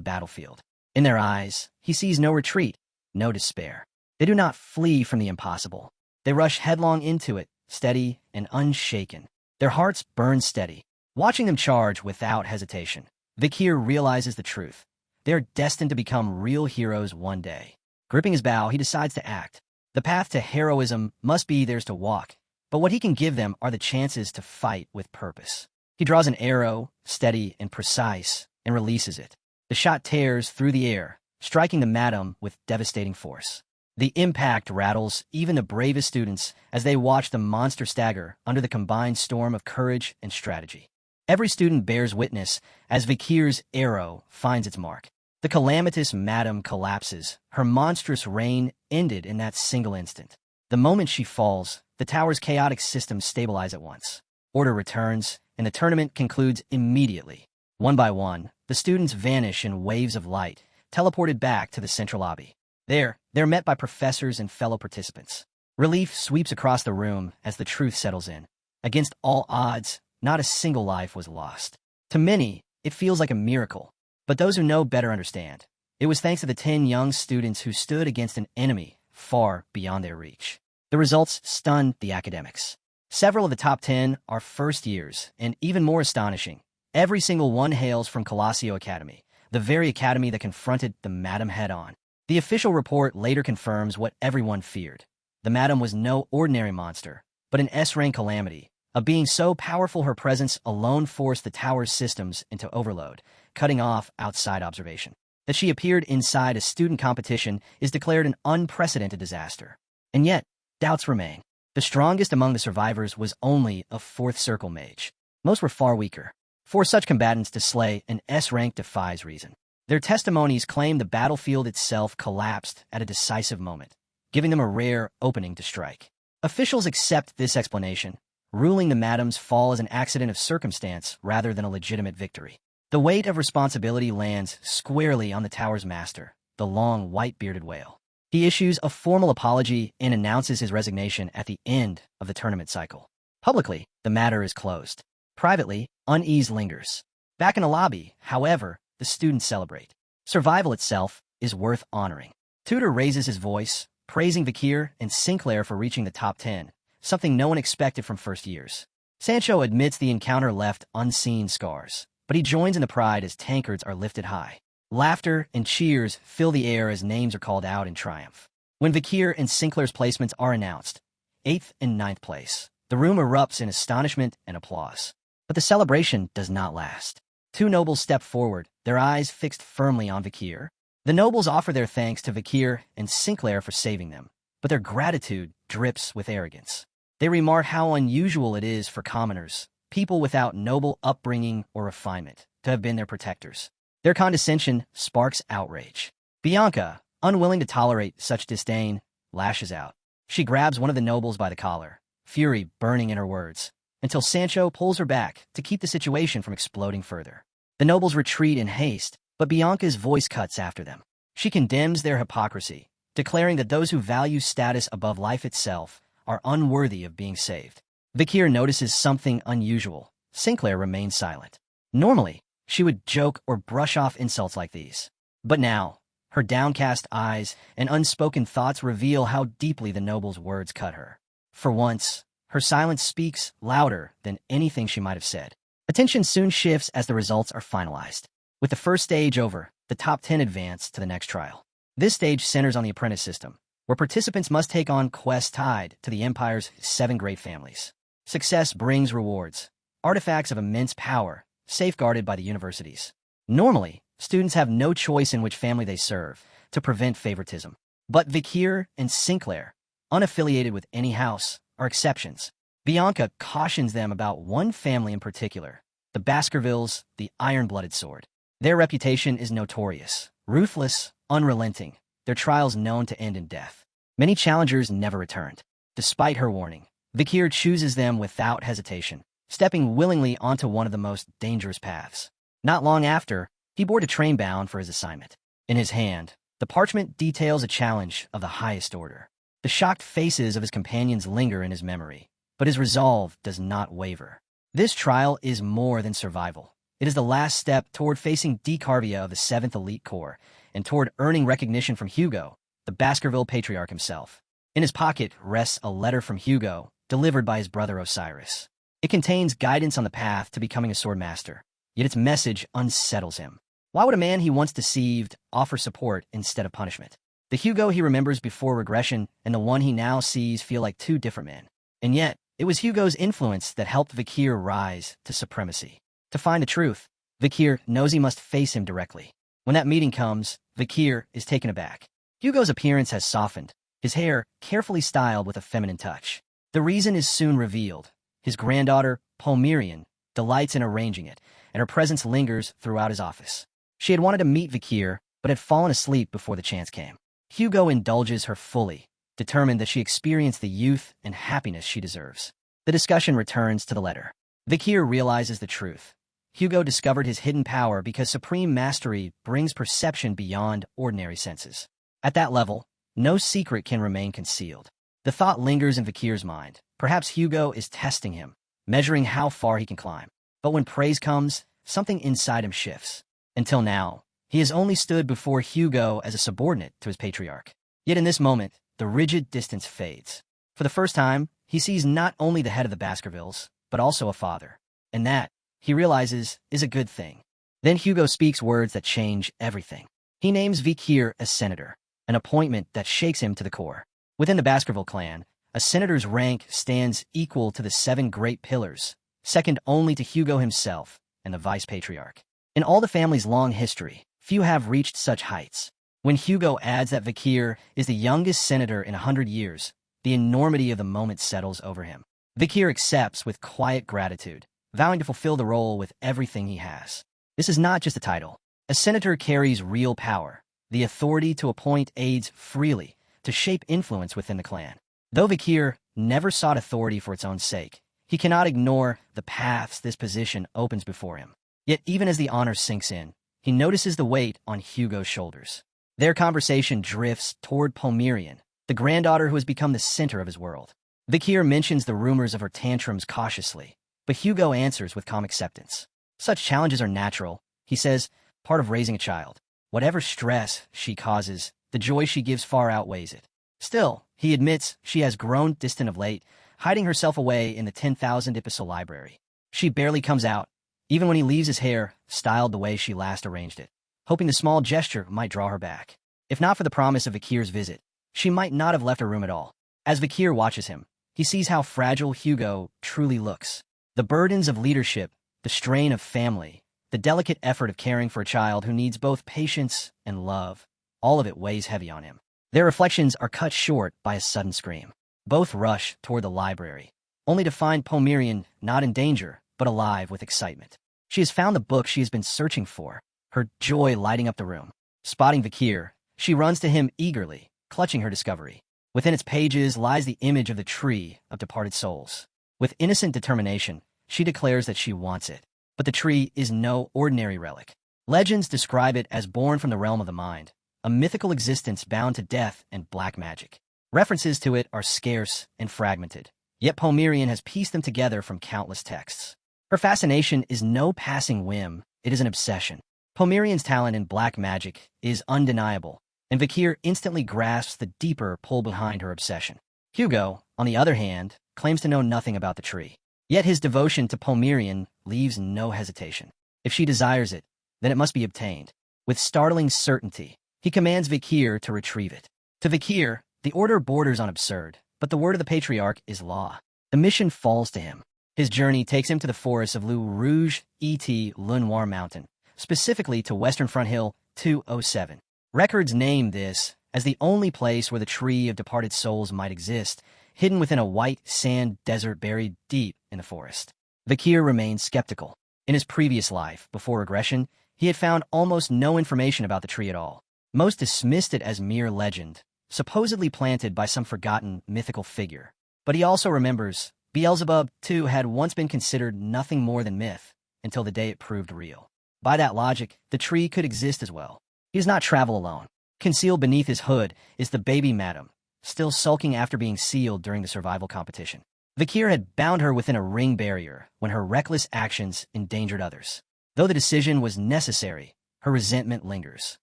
battlefield. In their eyes, he sees no retreat, no despair. They do not flee from the impossible. They rush headlong into it, steady and unshaken. Their hearts burn steady. Watching them charge without hesitation, Vakir realizes the truth. They are destined to become real heroes one day. Gripping his bow, he decides to act. The path to heroism must be theirs to walk, but what he can give them are the chances to fight with purpose. He draws an arrow, steady and precise, and releases it. The shot tears through the air, striking the madam with devastating force. The impact rattles even the bravest students as they watch the monster stagger under the combined storm of courage and strategy. Every student bears witness as Vakir's arrow finds its mark. The calamitous madam collapses, her monstrous reign ended in that single instant. The moment she falls, the tower's chaotic systems stabilize at once. Order returns, and the tournament concludes immediately. One by one, the students vanish in waves of light, teleported back to the central lobby. There, they're met by professors and fellow participants. Relief sweeps across the room as the truth settles in. Against all odds, not a single life was lost. To many, it feels like a miracle. But those who know better understand. It was thanks to the 10 young students who stood against an enemy far beyond their reach. The results stunned the academics. Several of the top 10 are first years, and even more astonishing, every single one hails from Colosseo Academy, the very academy that confronted the madam head-on. The official report later confirms what everyone feared. The madam was no ordinary monster, but an S-rank calamity, a being so powerful her presence alone forced the tower's systems into overload, cutting off outside observation. That she appeared inside a student competition is declared an unprecedented disaster. And yet, doubts remain. The strongest among the survivors was only a fourth circle mage. Most were far weaker. For such combatants to slay an S-rank defies reason. Their testimonies claim the battlefield itself collapsed at a decisive moment, giving them a rare opening to strike. Officials accept this explanation, ruling the madam's fall as an accident of circumstance rather than a legitimate victory. The weight of responsibility lands squarely on the tower's master, the long, white-bearded whale. He issues a formal apology and announces his resignation at the end of the tournament cycle. Publicly, the matter is closed. Privately, unease lingers. Back in the lobby, however, the students celebrate. Survival itself is worth honoring. Tutor raises his voice, praising Vakir and Sinclair for reaching the top 10, something no one expected from first years. Sancho admits the encounter left unseen scars, but he joins in the pride as tankards are lifted high. Laughter and cheers fill the air as names are called out in triumph. When Vakir and Sinclair's placements are announced, 8th and 9th place, the room erupts in astonishment and applause. But the celebration does not last. Two nobles step forward, their eyes fixed firmly on Vakir. The nobles offer their thanks to Vakir and Sinclair for saving them, but their gratitude drips with arrogance. They remark how unusual it is for commoners, people without noble upbringing or refinement, to have been their protectors. Their condescension sparks outrage. Bianca, unwilling to tolerate such disdain, lashes out. She grabs one of the nobles by the collar, fury burning in her words, until Sancho pulls her back to keep the situation from exploding further. The nobles retreat in haste, but Bianca's voice cuts after them. She condemns their hypocrisy, declaring that those who value status above life itself are unworthy of being saved. Vakir notices something unusual. Sinclair remains silent. Normally, she would joke or brush off insults like these. But now, Her downcast eyes and unspoken thoughts reveal how deeply the noble's words cut her. For once, her silence speaks louder than anything she might have said. Attention soon shifts as the results are finalized. With the first stage over, the top 10 advance to the next trial. This stage centers on the apprentice system, where participants must take on quests tied to the Empire's 7 great families. Success brings rewards, artifacts of immense power, safeguarded by the universities. Normally, students have no choice in which family they serve to prevent favoritism. But Vakir and Sinclair, unaffiliated with any house, are exceptions. Bianca cautions them about one family in particular, the Baskervilles, the iron-blooded sword. Their reputation is notorious, ruthless, unrelenting, their trials known to end in death. Many challengers never returned. Despite her warning, Vakir chooses them without hesitation, stepping willingly onto one of the most dangerous paths. Not long after, he boarded a train bound for his assignment. In his hand, the parchment details a challenge of the highest order. The shocked faces of his companions linger in his memory, but his resolve does not waver. This trial is more than survival. It is the last step toward facing Decarvia of the 7th Elite Corps and toward earning recognition from Hugo, the Baskerville patriarch himself. In his pocket rests a letter from Hugo, delivered by his brother Osiris. It contains guidance on the path to becoming a swordmaster, yet its message unsettles him. Why would a man he once deceived offer support instead of punishment? The Hugo he remembers before regression and the one he now sees feel like two different men. And yet, it was Hugo's influence that helped Vakir rise to supremacy. To find the truth, Vakir knows he must face him directly. When that meeting comes, Vakir is taken aback. Hugo's appearance has softened, his hair carefully styled with a feminine touch. The reason is soon revealed. His granddaughter, Homerian, delights in arranging it, and her presence lingers throughout his office. She had wanted to meet Vakir, but had fallen asleep before the chance came. Hugo indulges her fully, determined that she experience the youth and happiness she deserves. The discussion returns to the letter. Vakir realizes the truth. Hugo discovered his hidden power because supreme mastery brings perception beyond ordinary senses. At that level, no secret can remain concealed. The thought lingers in Vakir's mind. Perhaps Hugo is testing him, measuring how far he can climb. But when praise comes, something inside him shifts. Until now, he has only stood before Hugo as a subordinate to his patriarch. Yet in this moment, the rigid distance fades. For the first time, he sees not only the head of the Baskervilles, but also a father. And that, he realizes, is a good thing. Then Hugo speaks words that change everything. He names Vakir as senator, an appointment that shakes him to the core. Within the Baskerville clan, a senator's rank stands equal to the 7 great pillars, second only to Hugo himself and the vice-patriarch. In all the family's long history, few have reached such heights. When Hugo adds that Vakir is the youngest senator in 100 years, the enormity of the moment settles over him. Vakir accepts with quiet gratitude, vowing to fulfill the role with everything he has. This is not just a title. A senator carries real power, the authority to appoint aides freely, to shape influence within the clan. Though Vakir never sought authority for its own sake, he cannot ignore the paths this position opens before him. Yet even as the honor sinks in, he notices the weight on Hugo's shoulders. Their conversation drifts toward Homerian, the granddaughter who has become the center of his world. Vakir mentions the rumors of her tantrums cautiously, but Hugo answers with calm acceptance. Such challenges are natural, he says, part of raising a child. Whatever stress she causes, the joy she gives far outweighs it. Still, he admits she has grown distant of late, hiding herself away in the 10,000 epistle library. She barely comes out, even when he leaves his hair styled the way she last arranged it, hoping the small gesture might draw her back. If not for the promise of Vakir's visit, she might not have left her room at all. As Vakir watches him, he sees how fragile Hugo truly looks. The burdens of leadership, the strain of family, the delicate effort of caring for a child who needs both patience and love, all of it weighs heavy on him. Their reflections are cut short by a sudden scream. Both rush toward the library, only to find Homerian not in danger, but alive with excitement. She has found the book she has been searching for, her joy lighting up the room. Spotting Vakir, she runs to him eagerly, clutching her discovery. Within its pages lies the image of the tree of departed souls. With innocent determination, she declares that she wants it. But the tree is no ordinary relic. Legends describe it as born from the realm of the mind, a mythical existence bound to death and black magic. References to it are scarce and fragmented, yet Homerian has pieced them together from countless texts. Her fascination is no passing whim, it is an obsession. Homerian's talent in black magic is undeniable, and Vakir instantly grasps the deeper pull behind her obsession. Hugo, on the other hand, claims to know nothing about the tree. Yet his devotion to Homerian leaves no hesitation. If she desires it, then it must be obtained. With startling certainty, he commands Vakir to retrieve it. To Vakir, the order borders on absurd, but the word of the patriarch is law. The mission falls to him. His journey takes him to the forests of Le Rouge et Le Noir Mountain, specifically to Western Front Hill 207. Records name this as the only place where the tree of departed souls might exist, hidden within a white sand desert buried deep in the forest. Vakir remains skeptical. In his previous life, before regression, he had found almost no information about the tree at all. Most dismissed it as mere legend, supposedly planted by some forgotten mythical figure. But he also remembers Beelzebub, too, had once been considered nothing more than myth, until the day it proved real. By that logic, the tree could exist as well. He does not travel alone. Concealed beneath his hood is the baby madam, still sulking after being sealed during the survival competition. Vakir had bound her within a ring barrier when her reckless actions endangered others. Though the decision was necessary, her resentment lingers.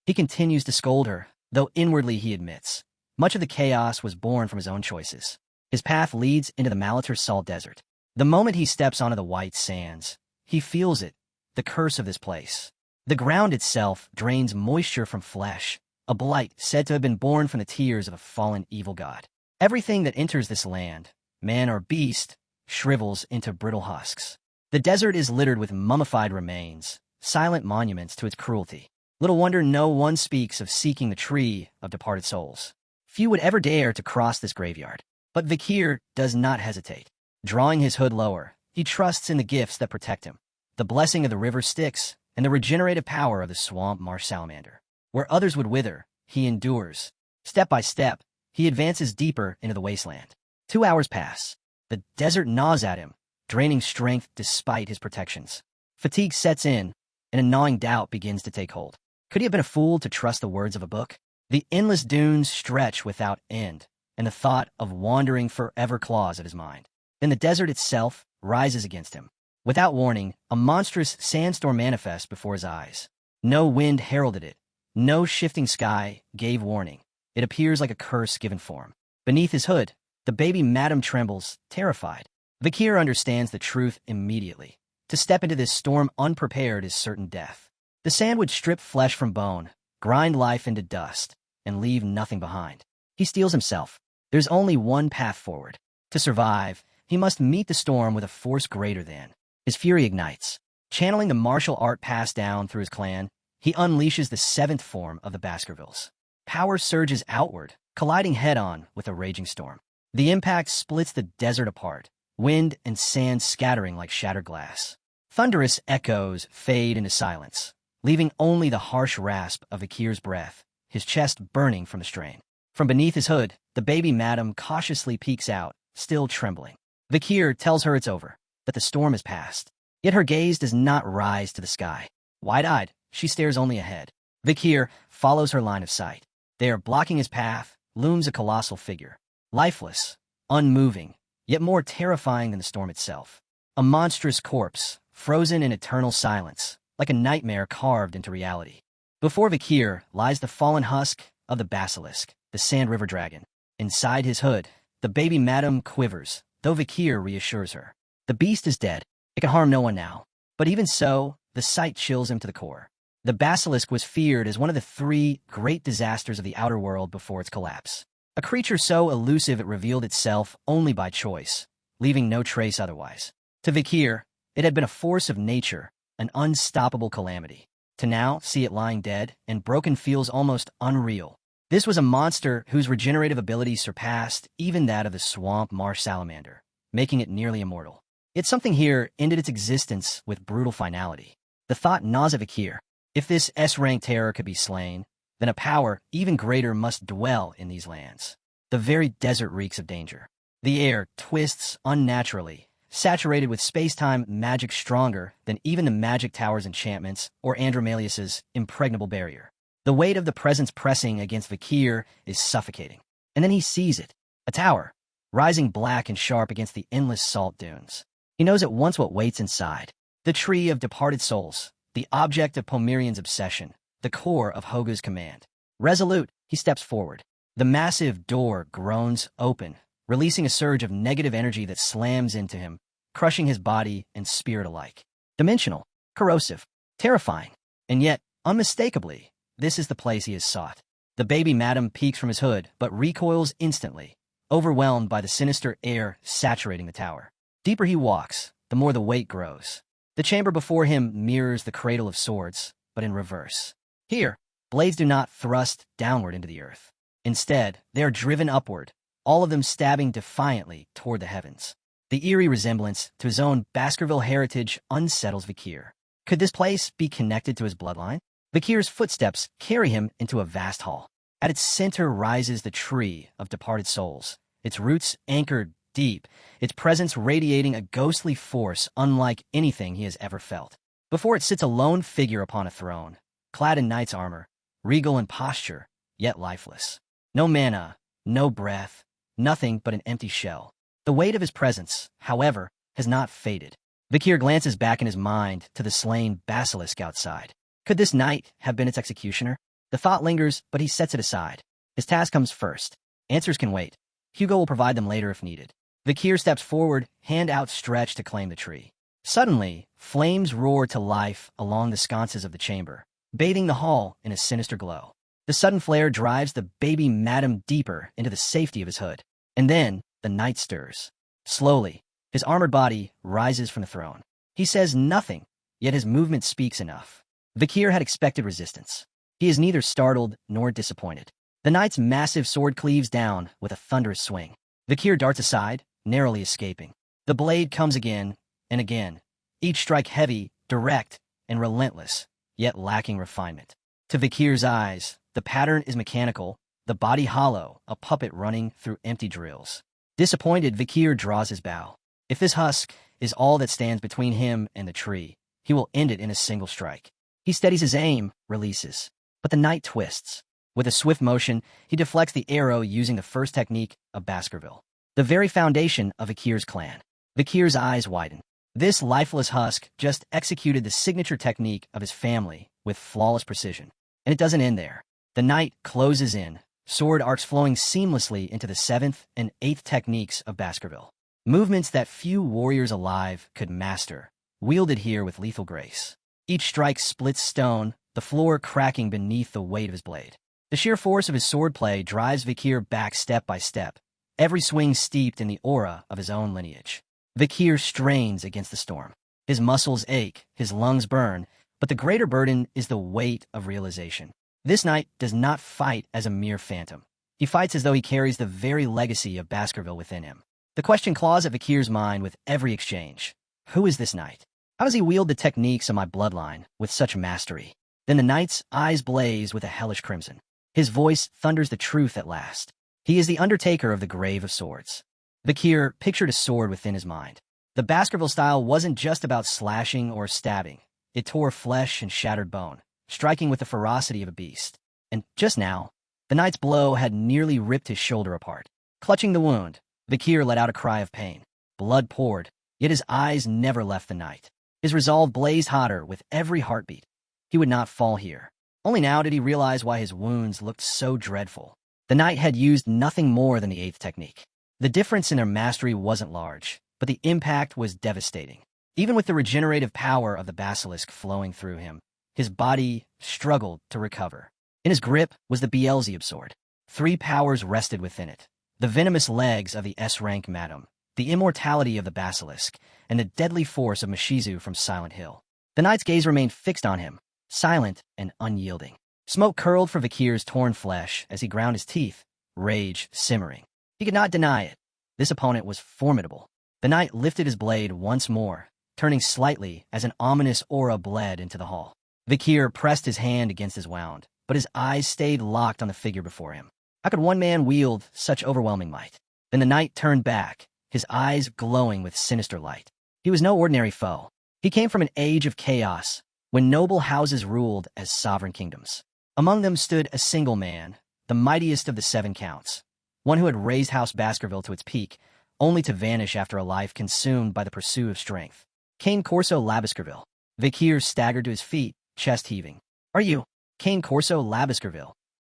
He continues to scold her, though inwardly he admits much of the chaos was born from his own choices. His path leads into the Malater Salt Desert. The moment he steps onto the white sands, he feels it, the curse of this place. The ground itself drains moisture from flesh, a blight said to have been born from the tears of a fallen evil god. Everything that enters this land, man or beast, shrivels into brittle husks. The desert is littered with mummified remains, silent monuments to its cruelty. Little wonder no one speaks of seeking the tree of departed souls. Few would ever dare to cross this graveyard. But Vakir does not hesitate. Drawing his hood lower, he trusts in the gifts that protect him, the blessing of the river Styx and the regenerative power of the swamp marsh salamander. Where others would wither, he endures. Step by step, he advances deeper into the wasteland. 2 hours pass. The desert gnaws at him, draining strength despite his protections. Fatigue sets in, and a gnawing doubt begins to take hold. Could he have been a fool to trust the words of a book? The endless dunes stretch without end, and the thought of wandering forever claws at his mind. Then the desert itself rises against him. Without warning, a monstrous sandstorm manifests before his eyes. No wind heralded it. No shifting sky gave warning. It appears like a curse given form. Beneath his hood, the baby madam trembles, terrified. Vakir understands the truth immediately. To step into this storm unprepared is certain death. The sand would strip flesh from bone, grind life into dust, and leave nothing behind. He steels himself. There's only one path forward. To survive, he must meet the storm with a force greater than. His fury ignites. Channeling the martial art passed down through his clan, he unleashes the seventh form of the Baskervilles. Power surges outward, colliding head-on with a raging storm. The impact splits the desert apart, wind and sand scattering like shattered glass. Thunderous echoes fade into silence, leaving only the harsh rasp of Vakir's breath, his chest burning from the strain. From beneath his hood, the baby madam cautiously peeks out, still trembling. Vakir tells her it's over, that the storm has passed. Yet her gaze does not rise to the sky. Wide-eyed, she stares only ahead. Vakir follows her line of sight. There, blocking his path, looms a colossal figure. Lifeless, unmoving, yet more terrifying than the storm itself. A monstrous corpse, frozen in eternal silence, like a nightmare carved into reality. Before Vakir lies the fallen husk of the basilisk, the Sand River Dragon. Inside his hood, the baby madam quivers, though Vakir reassures her. The beast is dead. It can harm no one now. But even so, the sight chills him to the core. The basilisk was feared as one of the 3 great disasters of the outer world before its collapse. A creature so elusive it revealed itself only by choice, leaving no trace otherwise. To Vakir, it had been a force of nature, an unstoppable calamity. To now see it lying dead and broken feels almost unreal. This was a monster whose regenerative abilities surpassed even that of the swamp marsh salamander, making it nearly immortal. Yet something here ended its existence with brutal finality. The thought gnaws at Vakir. If this S-rank terror could be slain, then a power even greater must dwell in these lands. The very desert reeks of danger. The air twists unnaturally, saturated with space-time magic stronger than even the magic tower's enchantments or Andromalius's impregnable barrier. The weight of the presence pressing against Vakir is suffocating. And then he sees it, a tower, rising black and sharp against the endless salt dunes. He knows at once what waits inside. The tree of departed souls, the object of Homerian's obsession, the core of Hoga's command. Resolute, he steps forward. The massive door groans open, releasing a surge of negative energy that slams into him, crushing his body and spirit alike. Dimensional, corrosive, terrifying, and yet, unmistakably, this is the place he has sought. The baby madam peeks from his hood, but recoils instantly, overwhelmed by the sinister air saturating the tower. Deeper he walks, the more the weight grows. The chamber before him mirrors the cradle of swords, but in reverse. Here, blades do not thrust downward into the earth. Instead, they are driven upward, all of them stabbing defiantly toward the heavens. The eerie resemblance to his own Baskerville heritage unsettles Vakir. Could this place be connected to his bloodline? Vakir's footsteps carry him into a vast hall. At its center rises the tree of departed souls, its roots anchored deep, its presence radiating a ghostly force unlike anything he has ever felt. Before it sits a lone figure upon a throne, clad in knight's armor, regal in posture, yet lifeless. No mana, no breath, nothing but an empty shell. The weight of his presence, however, has not faded. Vakir glances back in his mind to the slain basilisk outside. Could this knight have been its executioner? The thought lingers, but he sets it aside. His task comes first. Answers can wait. Hugo will provide them later if needed. Vakir steps forward, hand outstretched to claim the tree. Suddenly, flames roar to life along the sconces of the chamber, bathing the hall in a sinister glow. The sudden flare drives the baby madam deeper into the safety of his hood. And then, the knight stirs. Slowly, his armored body rises from the throne. He says nothing, yet his movement speaks enough. Vakir had expected resistance. He is neither startled nor disappointed. The knight's massive sword cleaves down with a thunderous swing. Vakir darts aside, narrowly escaping. The blade comes again and again, each strike heavy, direct, and relentless, yet lacking refinement. To Vakir's eyes, the pattern is mechanical, the body hollow, a puppet running through empty drills. Disappointed, Vakir draws his bow. If this husk is all that stands between him and the tree, he will end it in a single strike. He steadies his aim, releases. But the knight twists. With a swift motion, he deflects the arrow using the first technique of Baskerville, the very foundation of Vakir's clan. Vakir's eyes widen. This lifeless husk just executed the signature technique of his family with flawless precision. And it doesn't end there. The knight closes in, sword arcs flowing seamlessly into the 7th and 8th techniques of Baskerville. Movements that few warriors alive could master, wielded here with lethal grace. Each strike splits stone, the floor cracking beneath the weight of his blade. The sheer force of his swordplay drives Vakir back step by step, every swing steeped in the aura of his own lineage. Vakir strains against the storm. His muscles ache, his lungs burn, but the greater burden is the weight of realization. This knight does not fight as a mere phantom. He fights as though he carries the very legacy of Baskerville within him. The question claws at Vakir's mind with every exchange. Who is this knight? How does he wield the techniques of my bloodline with such mastery? Then the knight's eyes blaze with a hellish crimson. His voice thunders the truth at last. He is the undertaker of the grave of swords. Vakir pictured a sword within his mind. The Baskerville style wasn't just about slashing or stabbing. It tore flesh and shattered bone, striking with the ferocity of a beast. And just now, the knight's blow had nearly ripped his shoulder apart. Clutching the wound, Vakir let out a cry of pain. Blood poured, yet his eyes never left the knight. His resolve blazed hotter with every heartbeat. He would not fall here. Only now did he realize why his wounds looked so dreadful. The knight had used nothing more than the 8th technique. The difference in their mastery wasn't large, but the impact was devastating. Even with the regenerative power of the basilisk flowing through him, his body struggled to recover. In his grip was the Beelzebub sword. 3 powers rested within it. The venomous legs of the S-rank madam, the immortality of the basilisk, and the deadly force of Mashizu from Silent Hill. The knight's gaze remained fixed on him, silent and unyielding. Smoke curled from Vakir's torn flesh as he ground his teeth, rage simmering. He could not deny it. This opponent was formidable. The knight lifted his blade once more, turning slightly as an ominous aura bled into the hall. Vakir pressed his hand against his wound, but his eyes stayed locked on the figure before him. How could one man wield such overwhelming might? Then the knight turned back, his eyes glowing with sinister light. He was no ordinary foe. He came from an age of chaos, when noble houses ruled as sovereign kingdoms. Among them stood a single man, the mightiest of the 7 counts, one who had raised House Baskerville to its peak, only to vanish after a life consumed by the pursuit of strength. Cane Corso Labaskerville. Vakir staggered to his feet, chest heaving. "Are you Cane Corso Labaskerville?"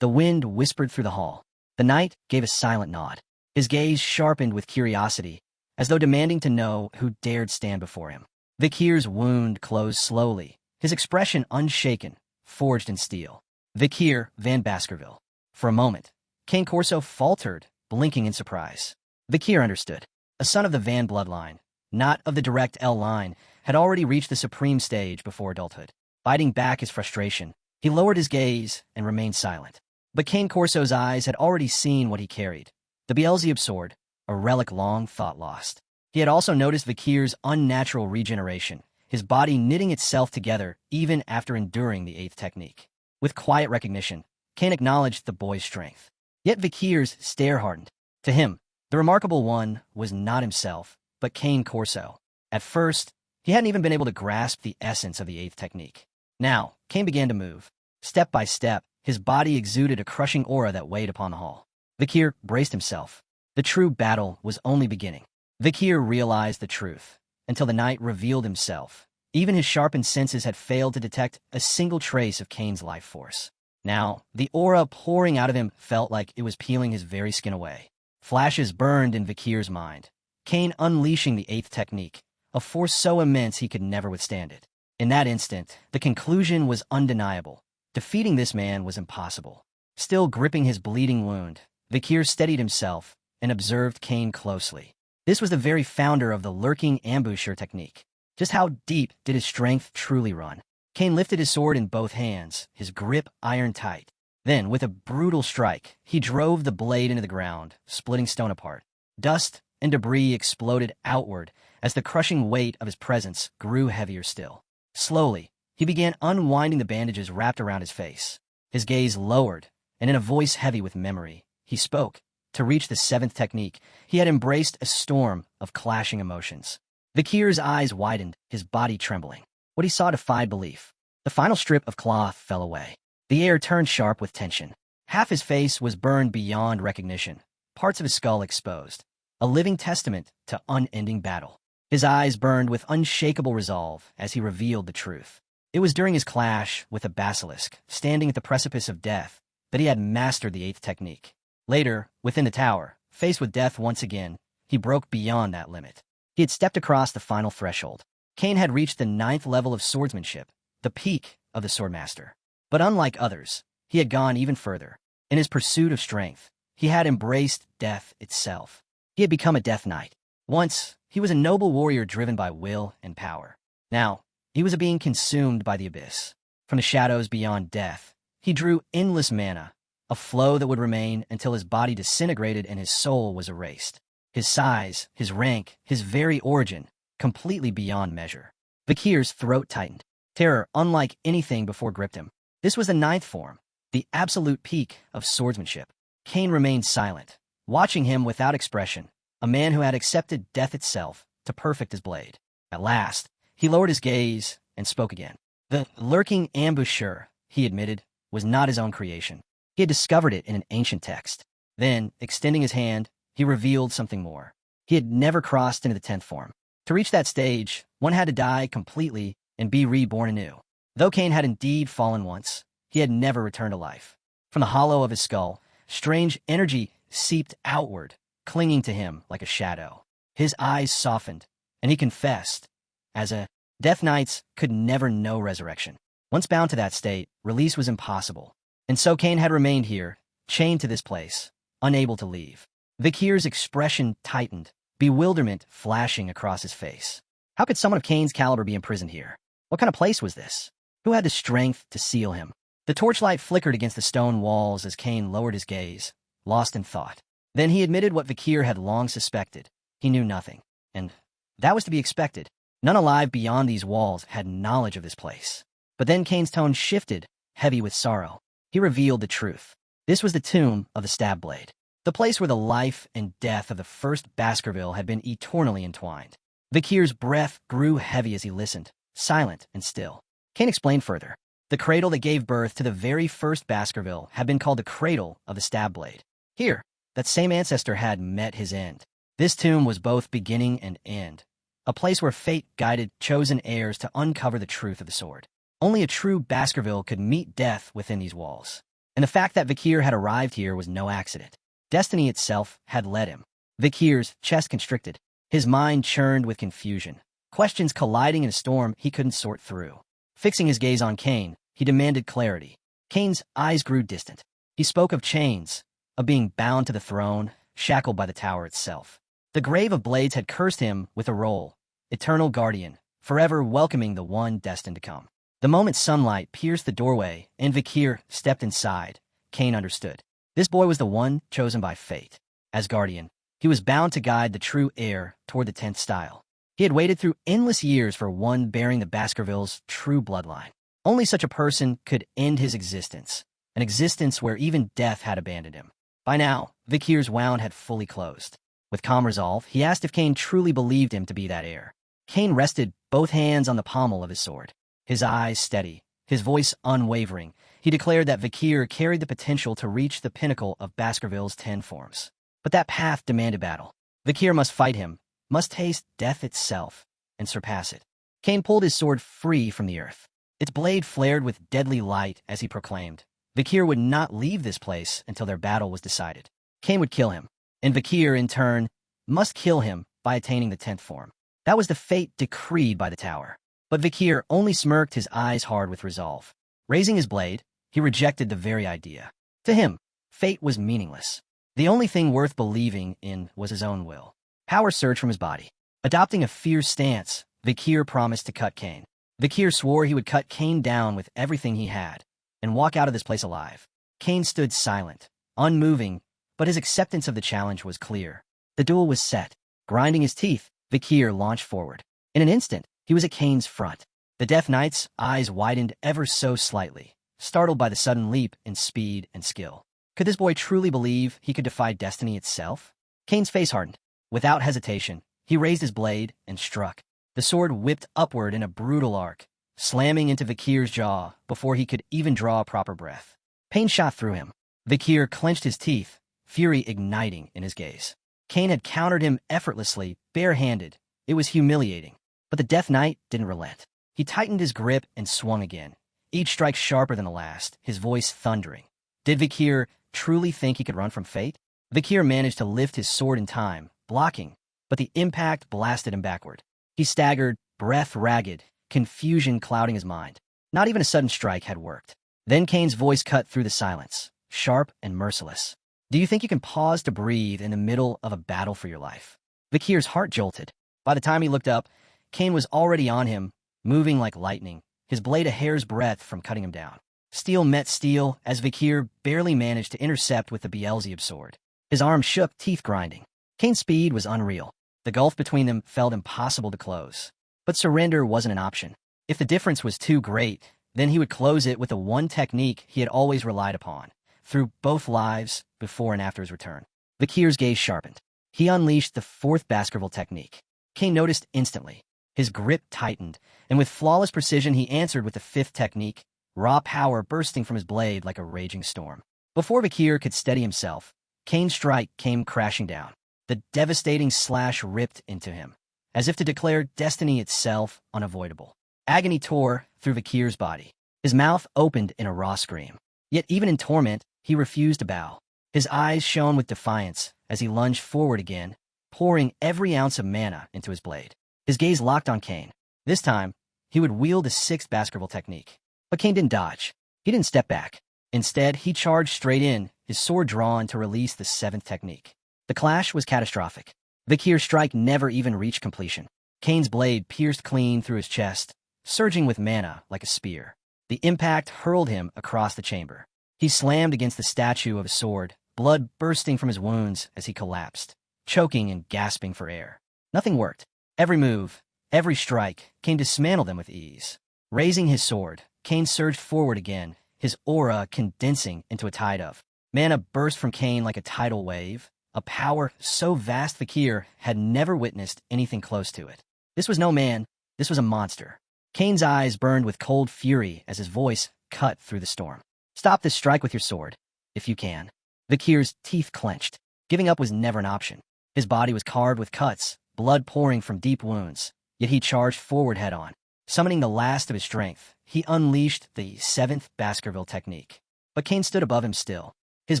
The wind whispered through the hall. The knight gave a silent nod. His gaze sharpened with curiosity, as though demanding to know who dared stand before him. Vakir's wound closed slowly, his expression unshaken, forged in steel. Vakir Van Baskerville. For a moment, Cane Corso faltered, blinking in surprise. Vakir understood. A son of the Van bloodline, not of the direct L line, had already reached the supreme stage before adulthood. Fighting back his frustration, he lowered his gaze and remained silent. But Cane Corso's eyes had already seen what he carried. The Beelzebub sword, a relic long thought lost. He had also noticed Vakir's unnatural regeneration, his body knitting itself together even after enduring the 8th technique. With quiet recognition, Cane acknowledged the boy's strength. Yet Vakir's stare hardened. To him, the remarkable one was not himself, but Cane Corso. At first, he hadn't even been able to grasp the essence of the 8th technique. Now, Cane began to move. Step by step, his body exuded a crushing aura that weighed upon the hall. Vakir braced himself. The true battle was only beginning. Vakir realized the truth. Until the knight revealed himself, even his sharpened senses had failed to detect a single trace of Cane's life force. Now, the aura pouring out of him felt like it was peeling his very skin away. Flashes burned in Vakir's mind. Cane unleashing the 8th technique, a force so immense he could never withstand it. In that instant, the conclusion was undeniable. Defeating this man was impossible. Still gripping his bleeding wound, Vakir steadied himself and observed Cane closely. This was the very founder of the lurking ambusher technique. Just how deep did his strength truly run? Cane lifted his sword in both hands, his grip iron tight. Then, with a brutal strike, he drove the blade into the ground, splitting stone apart. Dust and debris exploded outward as the crushing weight of his presence grew heavier still. Slowly, he began unwinding the bandages wrapped around his face. His gaze lowered, and in a voice heavy with memory, he spoke. To reach the 7th technique, he had embraced a storm of clashing emotions. Vakir's eyes widened, his body trembling. What he saw defied belief. The final strip of cloth fell away. The air turned sharp with tension. Half his face was burned beyond recognition, parts of his skull exposed, a living testament to unending battle. His eyes burned with unshakable resolve as he revealed the truth. It was during his clash with a basilisk, standing at the precipice of death, that he had mastered the 8th technique. Later, within the tower, faced with death once again, he broke beyond that limit. He had stepped across the final threshold. Cane had reached the 9th level of swordsmanship, the peak of the swordmaster. But unlike others, he had gone even further. In his pursuit of strength, he had embraced death itself. He had become a death knight. Once, he was a noble warrior driven by will and power. Now, he was a being consumed by the abyss. From the shadows beyond death, he drew endless mana, a flow that would remain until his body disintegrated and his soul was erased. His size, his rank, his very origin, completely beyond measure. Vakir's throat tightened. Terror, unlike anything before, gripped him. This was the 9th form, the absolute peak of swordsmanship. Cane remained silent, watching him without expression, a man who had accepted death itself to perfect his blade. At last, he lowered his gaze and spoke again. The lurking ambusher, he admitted, was not his own creation. He had discovered it in an ancient text. Then, extending his hand, he revealed something more. He had never crossed into the 10th form. To reach that stage, one had to die completely and be reborn anew. Though Cane had indeed fallen once, he had never returned to life. From the hollow of his skull, strange energy seeped outward, clinging to him like a shadow. His eyes softened, and he confessed, as a Death Knights could never know resurrection. Once bound to that state, release was impossible. And so Cane had remained here, chained to this place, unable to leave. Vakir's expression tightened, bewilderment flashing across his face. How could someone of Cane's caliber be imprisoned here? What kind of place was this? Who had the strength to seal him? The torchlight flickered against the stone walls as Cane lowered his gaze, lost in thought. Then he admitted what Vakir had long suspected. He knew nothing. And that was to be expected. None alive beyond these walls had knowledge of this place. But then Cane's tone shifted, heavy with sorrow. He revealed the truth. This was the tomb of the stab blade. The place where the life and death of the first Baskerville had been eternally entwined. Vakir's breath grew heavy as he listened, silent and still. Cane explained further. The cradle that gave birth to the very first Baskerville had been called the cradle of the stab blade. Here, that same ancestor had met his end. This tomb was both beginning and end, a place where fate guided chosen heirs to uncover the truth of the sword. Only a true Baskerville could meet death within these walls. And the fact that Vakir had arrived here was no accident. Destiny itself had led him. Vakir's chest constricted. His mind churned with confusion. Questions colliding in a storm he couldn't sort through. Fixing his gaze on Cain, he demanded clarity. Cain's eyes grew distant. He spoke of chains, of being bound to the throne, shackled by the tower itself. The grave of blades had cursed him with a role, eternal guardian, forever welcoming the one destined to come. The moment sunlight pierced the doorway and Vakir stepped inside, Cain understood. This boy was the one chosen by fate. As guardian, he was bound to guide the true heir toward the 10th style. He had waited through endless years for one bearing the Baskervilles' true bloodline. Only such a person could end his existence, an existence where even death had abandoned him. By now, Vakir's wound had fully closed. With calm resolve, he asked if Cain truly believed him to be that heir. Cain rested both hands on the pommel of his sword. His eyes steady, his voice unwavering, he declared that Vakir carried the potential to reach the pinnacle of Baskerville's 10 forms. But that path demanded battle. Vakir must fight him, must taste death itself, and surpass it. Cain pulled his sword free from the earth. Its blade flared with deadly light as he proclaimed, Vakir would not leave this place until their battle was decided. Cain would kill him, and Vakir, in turn, must kill him by attaining the 10th form. That was the fate decreed by the tower. But Vakir only smirked, his eyes hard with resolve. Raising his blade, he rejected the very idea. To him, fate was meaningless. The only thing worth believing in was his own will. Power surged from his body. Adopting a fierce stance, Vakir promised to cut Cain. Vakir swore he would cut Cain down with everything he had, and walk out of this place alive. Cain stood silent, unmoving, but his acceptance of the challenge was clear. The duel was set. Grinding his teeth, Vakir launched forward. In an instant, he was at Cain's front. The Death Knight's eyes widened ever so slightly, startled by the sudden leap in speed and skill. Could this boy truly believe he could defy destiny itself? Cain's face hardened. Without hesitation, he raised his blade and struck. The sword whipped upward in a brutal arc, slamming into Vakir's jaw before he could even draw a proper breath. Pain shot through him. Vakir clenched his teeth, fury igniting in his gaze. Cain had countered him effortlessly, barehanded. It was humiliating. But the Death Knight didn't relent. He tightened his grip and swung again, each strike sharper than the last, his voice thundering. Did Vakir truly think he could run from fate? Vakir managed to lift his sword in time, blocking, but the impact blasted him backward. He staggered, breath ragged, confusion clouding his mind. Not even a sudden strike had worked. Then Cain's voice cut through the silence, sharp and merciless. Do you think you can pause to breathe in the middle of a battle for your life? Vakir's heart jolted. By the time he looked up, Cain was already on him, moving like lightning, his blade a hair's breadth from cutting him down. Steel met steel as Vakir barely managed to intercept with the Beelzebub sword. His arm shook, teeth grinding. Cain's speed was unreal. The gulf between them felt impossible to close. But surrender wasn't an option. If the difference was too great, then he would close it with the one technique he had always relied upon, through both lives, before and after his return. Vakir's gaze sharpened. He unleashed the 4th Baskerville technique. Cain noticed instantly. His grip tightened, and with flawless precision he answered with the 5th technique, raw power bursting from his blade like a raging storm. Before Vakir could steady himself, Cain's strike came crashing down. The devastating slash ripped into him, as if to declare destiny itself unavoidable. Agony tore through Vakir's body. His mouth opened in a raw scream. Yet even in torment, he refused to bow. His eyes shone with defiance as he lunged forward again, pouring every ounce of mana into his blade. His gaze locked on Cain. This time, he would wield the 6th Baskerville technique. But Cain didn't dodge. He didn't step back. Instead, he charged straight in, his sword drawn to release the 7th technique. The clash was catastrophic. Vakir's strike never even reached completion. Cain's blade pierced clean through his chest, surging with mana like a spear. The impact hurled him across the chamber. He slammed against the statue of his sword, blood bursting from his wounds as he collapsed, choking and gasping for air. Nothing worked. Every move, every strike, Cain dismantled them with ease. Raising his sword, Cain surged forward again, his aura condensing into a tide of mana burst from Cain like a tidal wave, a power so vast Vakir had never witnessed anything close to it. This was no man, this was a monster. Cain's eyes burned with cold fury as his voice cut through the storm. Stop this strike with your sword, if you can. Vakir's teeth clenched. Giving up was never an option. His body was carved with cuts, blood pouring from deep wounds, yet he charged forward head-on. Summoning the last of his strength, he unleashed the 7th Baskerville technique. But Kane stood above him still. His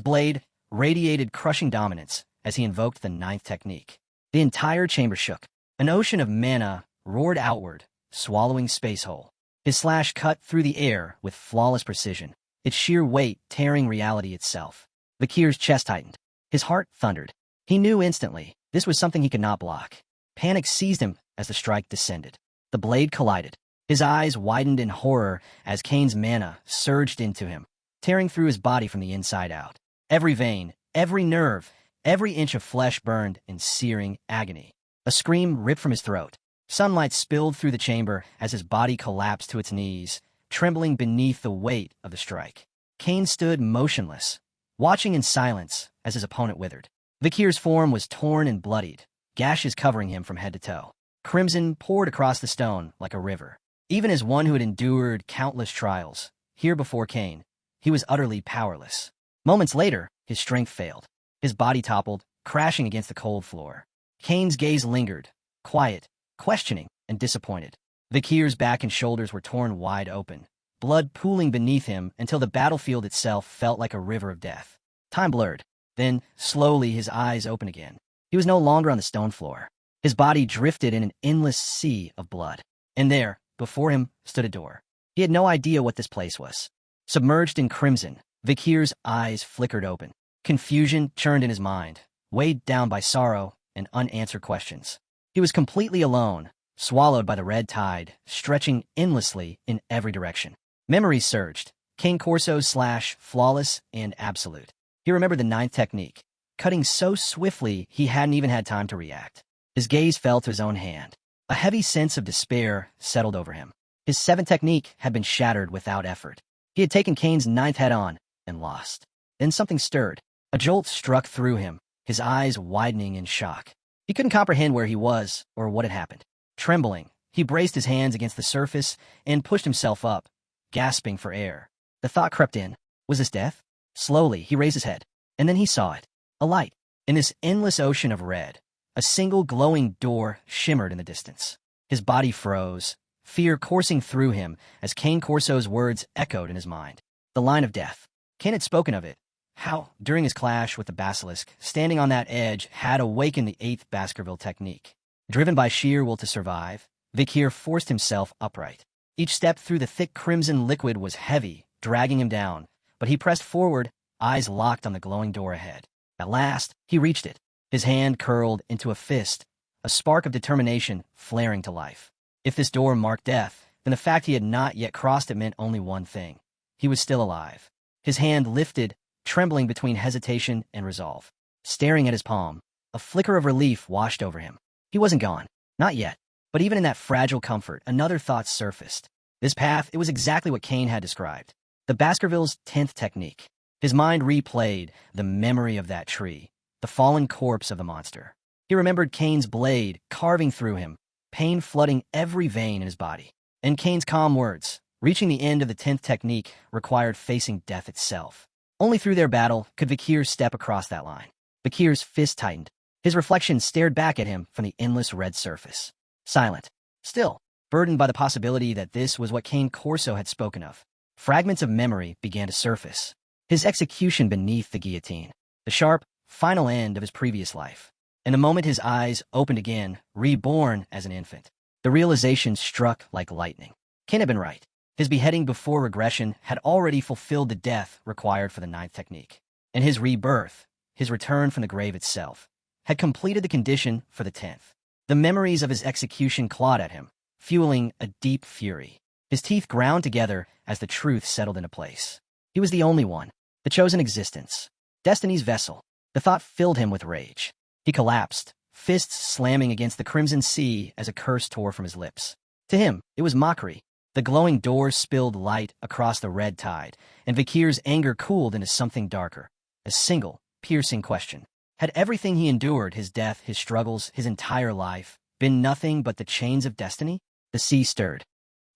blade radiated crushing dominance as he invoked the 9th technique. The entire chamber shook. An ocean of mana roared outward, swallowing space whole. His slash cut through the air with flawless precision, its sheer weight tearing reality itself. Vakir's chest tightened. His heart thundered. He knew instantly this was something he could not block. Panic seized him as the strike descended. The blade collided. His eyes widened in horror as Kane's mana surged into him, tearing through his body from the inside out. Every vein, every nerve, every inch of flesh burned in searing agony. A scream ripped from his throat. Sunlight spilled through the chamber as his body collapsed to its knees, trembling beneath the weight of the strike. Kane stood motionless, watching in silence as his opponent withered. Vakir's form was torn and bloodied, gashes covering him from head to toe. Crimson poured across the stone like a river. Even as one who had endured countless trials, here before Kane, he was utterly powerless. Moments later, his strength failed. His body toppled, crashing against the cold floor. Kane's gaze lingered, quiet, questioning, and disappointed. Vakir's back and shoulders were torn wide open, blood pooling beneath him until the battlefield itself felt like a river of death. Time blurred. Then, slowly, his eyes opened again. He was no longer on the stone floor. His body drifted in an endless sea of blood. And there, before him, stood a door. He had no idea what this place was. Submerged in crimson, Vakir's eyes flickered open. Confusion churned in his mind, weighed down by sorrow and unanswered questions. He was completely alone, swallowed by the red tide, stretching endlessly in every direction. Memories surged. Cane Corso's slash, flawless and absolute. He remembered the 9th technique, cutting so swiftly he hadn't even had time to react. His gaze fell to his own hand. A heavy sense of despair settled over him. His 7th technique had been shattered without effort. He had taken Kane's 9th head-on and lost. Then something stirred. A jolt struck through him, his eyes widening in shock. He couldn't comprehend where he was or what had happened. Trembling, he braced his hands against the surface and pushed himself up, gasping for air. The thought crept in. Was this death? Slowly, he raised his head, and then he saw it. A light. In this endless ocean of red, a single glowing door shimmered in the distance. His body froze, fear coursing through him as Cane Corso's words echoed in his mind. The line of death. Kane had spoken of it. How, during his clash with the basilisk, standing on that edge had awakened the 8th Baskerville technique. Driven by sheer will to survive, Vakir forced himself upright. Each step through the thick crimson liquid was heavy, dragging him down, but he pressed forward, eyes locked on the glowing door ahead. At last, he reached it. His hand curled into a fist, a spark of determination flaring to life. If this door marked death, then the fact he had not yet crossed it meant only one thing. He was still alive. His hand lifted, trembling between hesitation and resolve. Staring at his palm, a flicker of relief washed over him. He wasn't gone. Not yet. But even in that fragile comfort, another thought surfaced. This path, it was exactly what Kane had described. The Baskervilles' 10th technique. His mind replayed the memory of that tree, the fallen corpse of the monster. He remembered Kane's blade carving through him, pain flooding every vein in his body. And Kane's calm words, reaching the end of the 10th technique, required facing death itself. Only through their battle could Vakir step across that line. Vakir's fist tightened. His reflection stared back at him from the endless red surface. Silent. Still, burdened by the possibility that this was what Cane Corso had spoken of. Fragments of memory began to surface. His execution beneath the guillotine. The sharp, final end of his previous life. And the moment his eyes opened again, reborn as an infant, the realization struck like lightning. Kane had been right. His beheading before regression had already fulfilled the death required for the 9th technique. And his rebirth, his return from the grave itself, had completed the condition for the 10th. The memories of his execution clawed at him, fueling a deep fury. His teeth ground together as the truth settled into place. He was the only one, the chosen existence, destiny's vessel. The thought filled him with rage. He collapsed, fists slamming against the crimson sea as a curse tore from his lips. To him, it was mockery. The glowing doors spilled light across the red tide, and Vakir's anger cooled into something darker. A single, piercing question. Had everything he endured, his death, his struggles, his entire life, been nothing but the chains of destiny? The sea stirred.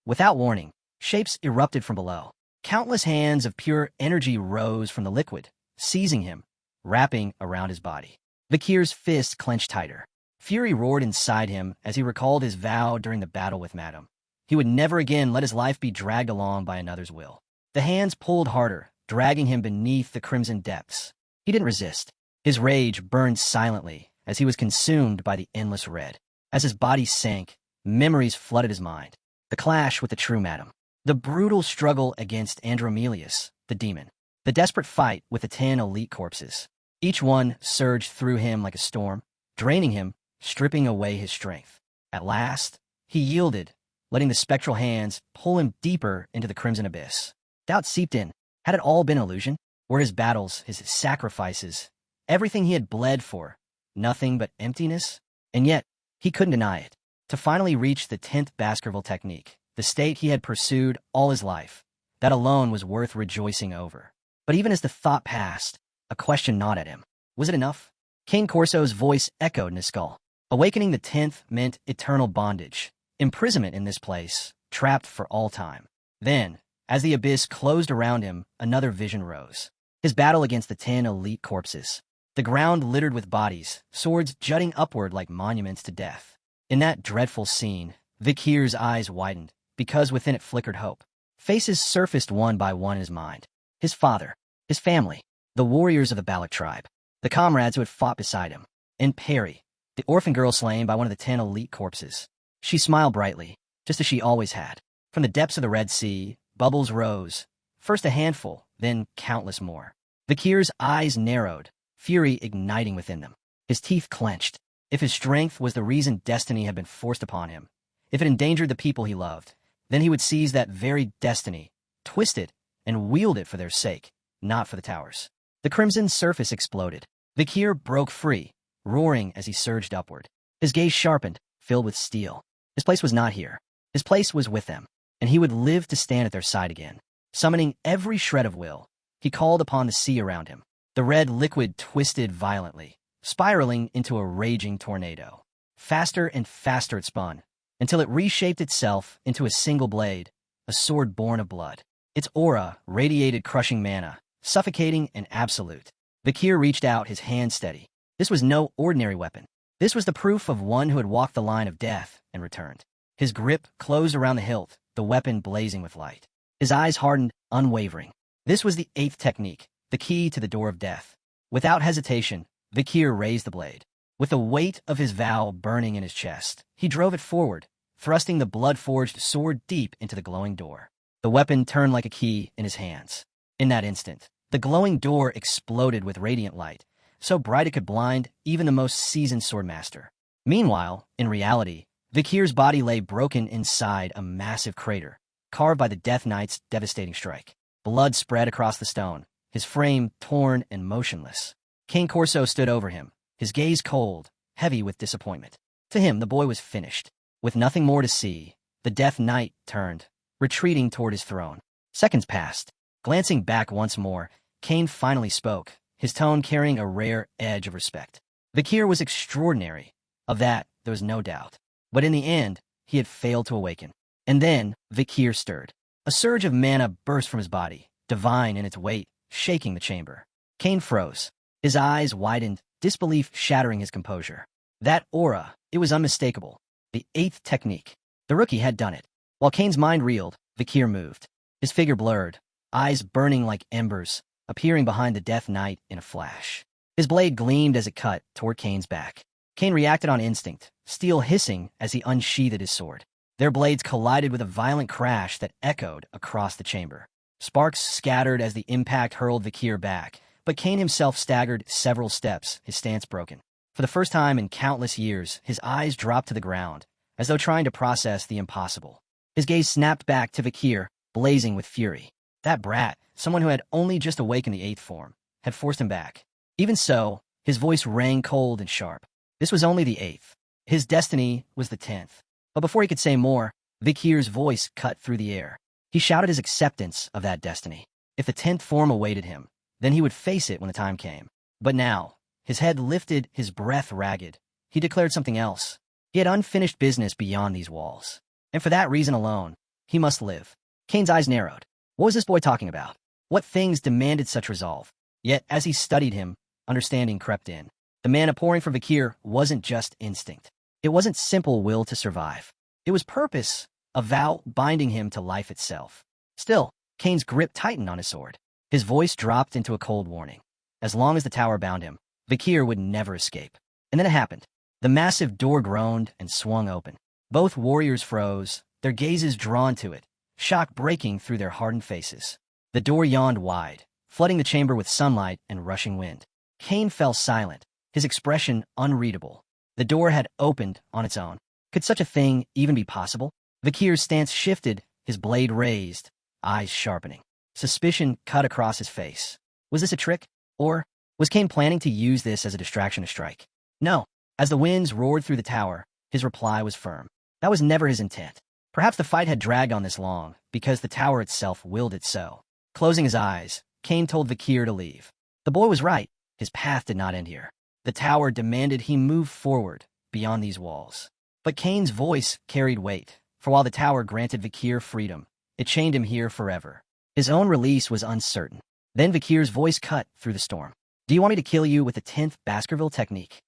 Without warning, shapes erupted from below. Countless hands of pure energy rose from the liquid, seizing him, wrapping around his body. Vakir's fist clenched tighter. Fury roared inside him as he recalled his vow during the battle with Madame. He would never again let his life be dragged along by another's will. The hands pulled harder, dragging him beneath the crimson depths. He didn't resist. His rage burned silently as he was consumed by the endless red. As his body sank, memories flooded his mind. The clash with the true Madame. The brutal struggle against Andromelius, the demon. The desperate fight with the 10 elite corpses. Each one surged through him like a storm, draining him, stripping away his strength. At last, he yielded, letting the spectral hands pull him deeper into the crimson abyss. Doubt seeped in. Had it all been illusion? Were his battles, his sacrifices, everything he had bled for, nothing but emptiness? And yet, he couldn't deny it. To finally reach the 10th Baskerville technique, the state he had pursued all his life, that alone was worth rejoicing over. But even as the thought passed, a question gnawed at him. Was it enough? Cane Corso's voice echoed in his skull. Awakening the 10th meant eternal bondage, imprisonment in this place, trapped for all time. Then, as the abyss closed around him, another vision rose. His battle against the 10 elite corpses. The ground littered with bodies, swords jutting upward like monuments to death. In that dreadful scene, Vakir's eyes widened, because within it flickered hope. Faces surfaced one by one in his mind. His father, his family, the warriors of the Balac tribe, the comrades who had fought beside him, and Perry, the orphan girl slain by one of the 10 elite corpses. She smiled brightly, just as she always had. From the depths of the Red Sea, bubbles rose, first a handful, then countless more. Vakir's eyes narrowed, fury igniting within them. His teeth clenched. If his strength was the reason destiny had been forced upon him, if it endangered the people he loved, then he would seize that very destiny, twist it, and wield it for their sake, not for the towers. The crimson surface exploded. Vakir broke free, roaring as he surged upward. His gaze sharpened, filled with steel. His place was not here. His place was with them, and he would live to stand at their side again. Summoning every shred of will, he called upon the sea around him. The red liquid twisted violently, spiraling into a raging tornado. Faster and faster it spun, until it reshaped itself into a single blade, a sword born of blood. Its aura radiated crushing mana, suffocating and absolute. Vakir reached out, his hand steady. This was no ordinary weapon. This was the proof of one who had walked the line of death and returned. His grip closed around the hilt, the weapon blazing with light. His eyes hardened, unwavering. This was the 8th technique, the key to the door of death. Without hesitation, Vakir raised the blade. With the weight of his vow burning in his chest, he drove it forward, thrusting the blood-forged sword deep into the glowing door. The weapon turned like a key in his hands. In that instant, the glowing door exploded with radiant light, so bright it could blind even the most seasoned swordmaster. Meanwhile, in reality, Vakir's body lay broken inside a massive crater, carved by the Death Knight's devastating strike. Blood spread across the stone, his frame torn and motionless. Cane Corso stood over him, his gaze cold, heavy with disappointment. To him, the boy was finished. With nothing more to see, the Death Knight turned, retreating toward his throne. Seconds passed. Glancing back once more, Cane finally spoke, his tone carrying a rare edge of respect. Vakir was extraordinary. Of that, there was no doubt. But in the end, he had failed to awaken. And then, Vakir stirred. A surge of mana burst from his body, divine in its weight, shaking the chamber. Cane froze. His eyes widened, disbelief shattering his composure. That aura, it was unmistakable. The 8th technique. The rookie had done it. While Cane's mind reeled, Vakir moved. His figure blurred, eyes burning like embers, appearing behind the Death Knight in a flash. His blade gleamed as it cut toward Cane's back. Cane reacted on instinct, steel hissing as he unsheathed his sword. Their blades collided with a violent crash that echoed across the chamber. Sparks scattered as the impact hurled Vakir back, but Cane himself staggered several steps, his stance broken. For the first time in countless years, his eyes dropped to the ground, as though trying to process the impossible. His gaze snapped back to Vakir, blazing with fury. That brat, someone who had only just awakened the 8th form, had forced him back. Even so, his voice rang cold and sharp. This was only the 8th. His destiny was the 10th. But before he could say more, Vakir's voice cut through the air. He shouted his acceptance of that destiny. If the 10th form awaited him, then he would face it when the time came. But now, his head lifted, his breath ragged, he declared something else. He had unfinished business beyond these walls. And for that reason alone, he must live. Cane's eyes narrowed. What was this boy talking about? What things demanded such resolve? Yet, as he studied him, understanding crept in. The mana pouring from Vakir wasn't just instinct. It wasn't simple will to survive. It was purpose, a vow binding him to life itself. Still, Kane's grip tightened on his sword. His voice dropped into a cold warning. As long as the tower bound him, Vakir would never escape. And then it happened. The massive door groaned and swung open. Both warriors froze, their gazes drawn to it, shock breaking through their hardened faces. The door yawned wide, flooding the chamber with sunlight and rushing wind. Kane fell silent, his expression unreadable. The door had opened on its own. Could such a thing even be possible? Vakir's stance shifted, his blade raised, eyes sharpening. Suspicion cut across his face. Was this a trick? Or was Kane planning to use this as a distraction to strike? No. As the winds roared through the tower, his reply was firm. That was never his intent. Perhaps the fight had dragged on this long, because the tower itself willed it so. Closing his eyes, Kane told Vakir to leave. The boy was right. His path did not end here. The tower demanded he move forward, beyond these walls. But Kane's voice carried weight, for while the tower granted Vakir freedom, it chained him here forever. His own release was uncertain. Then Vakir's voice cut through the storm. Do you want me to kill you with the 10th Baskerville technique?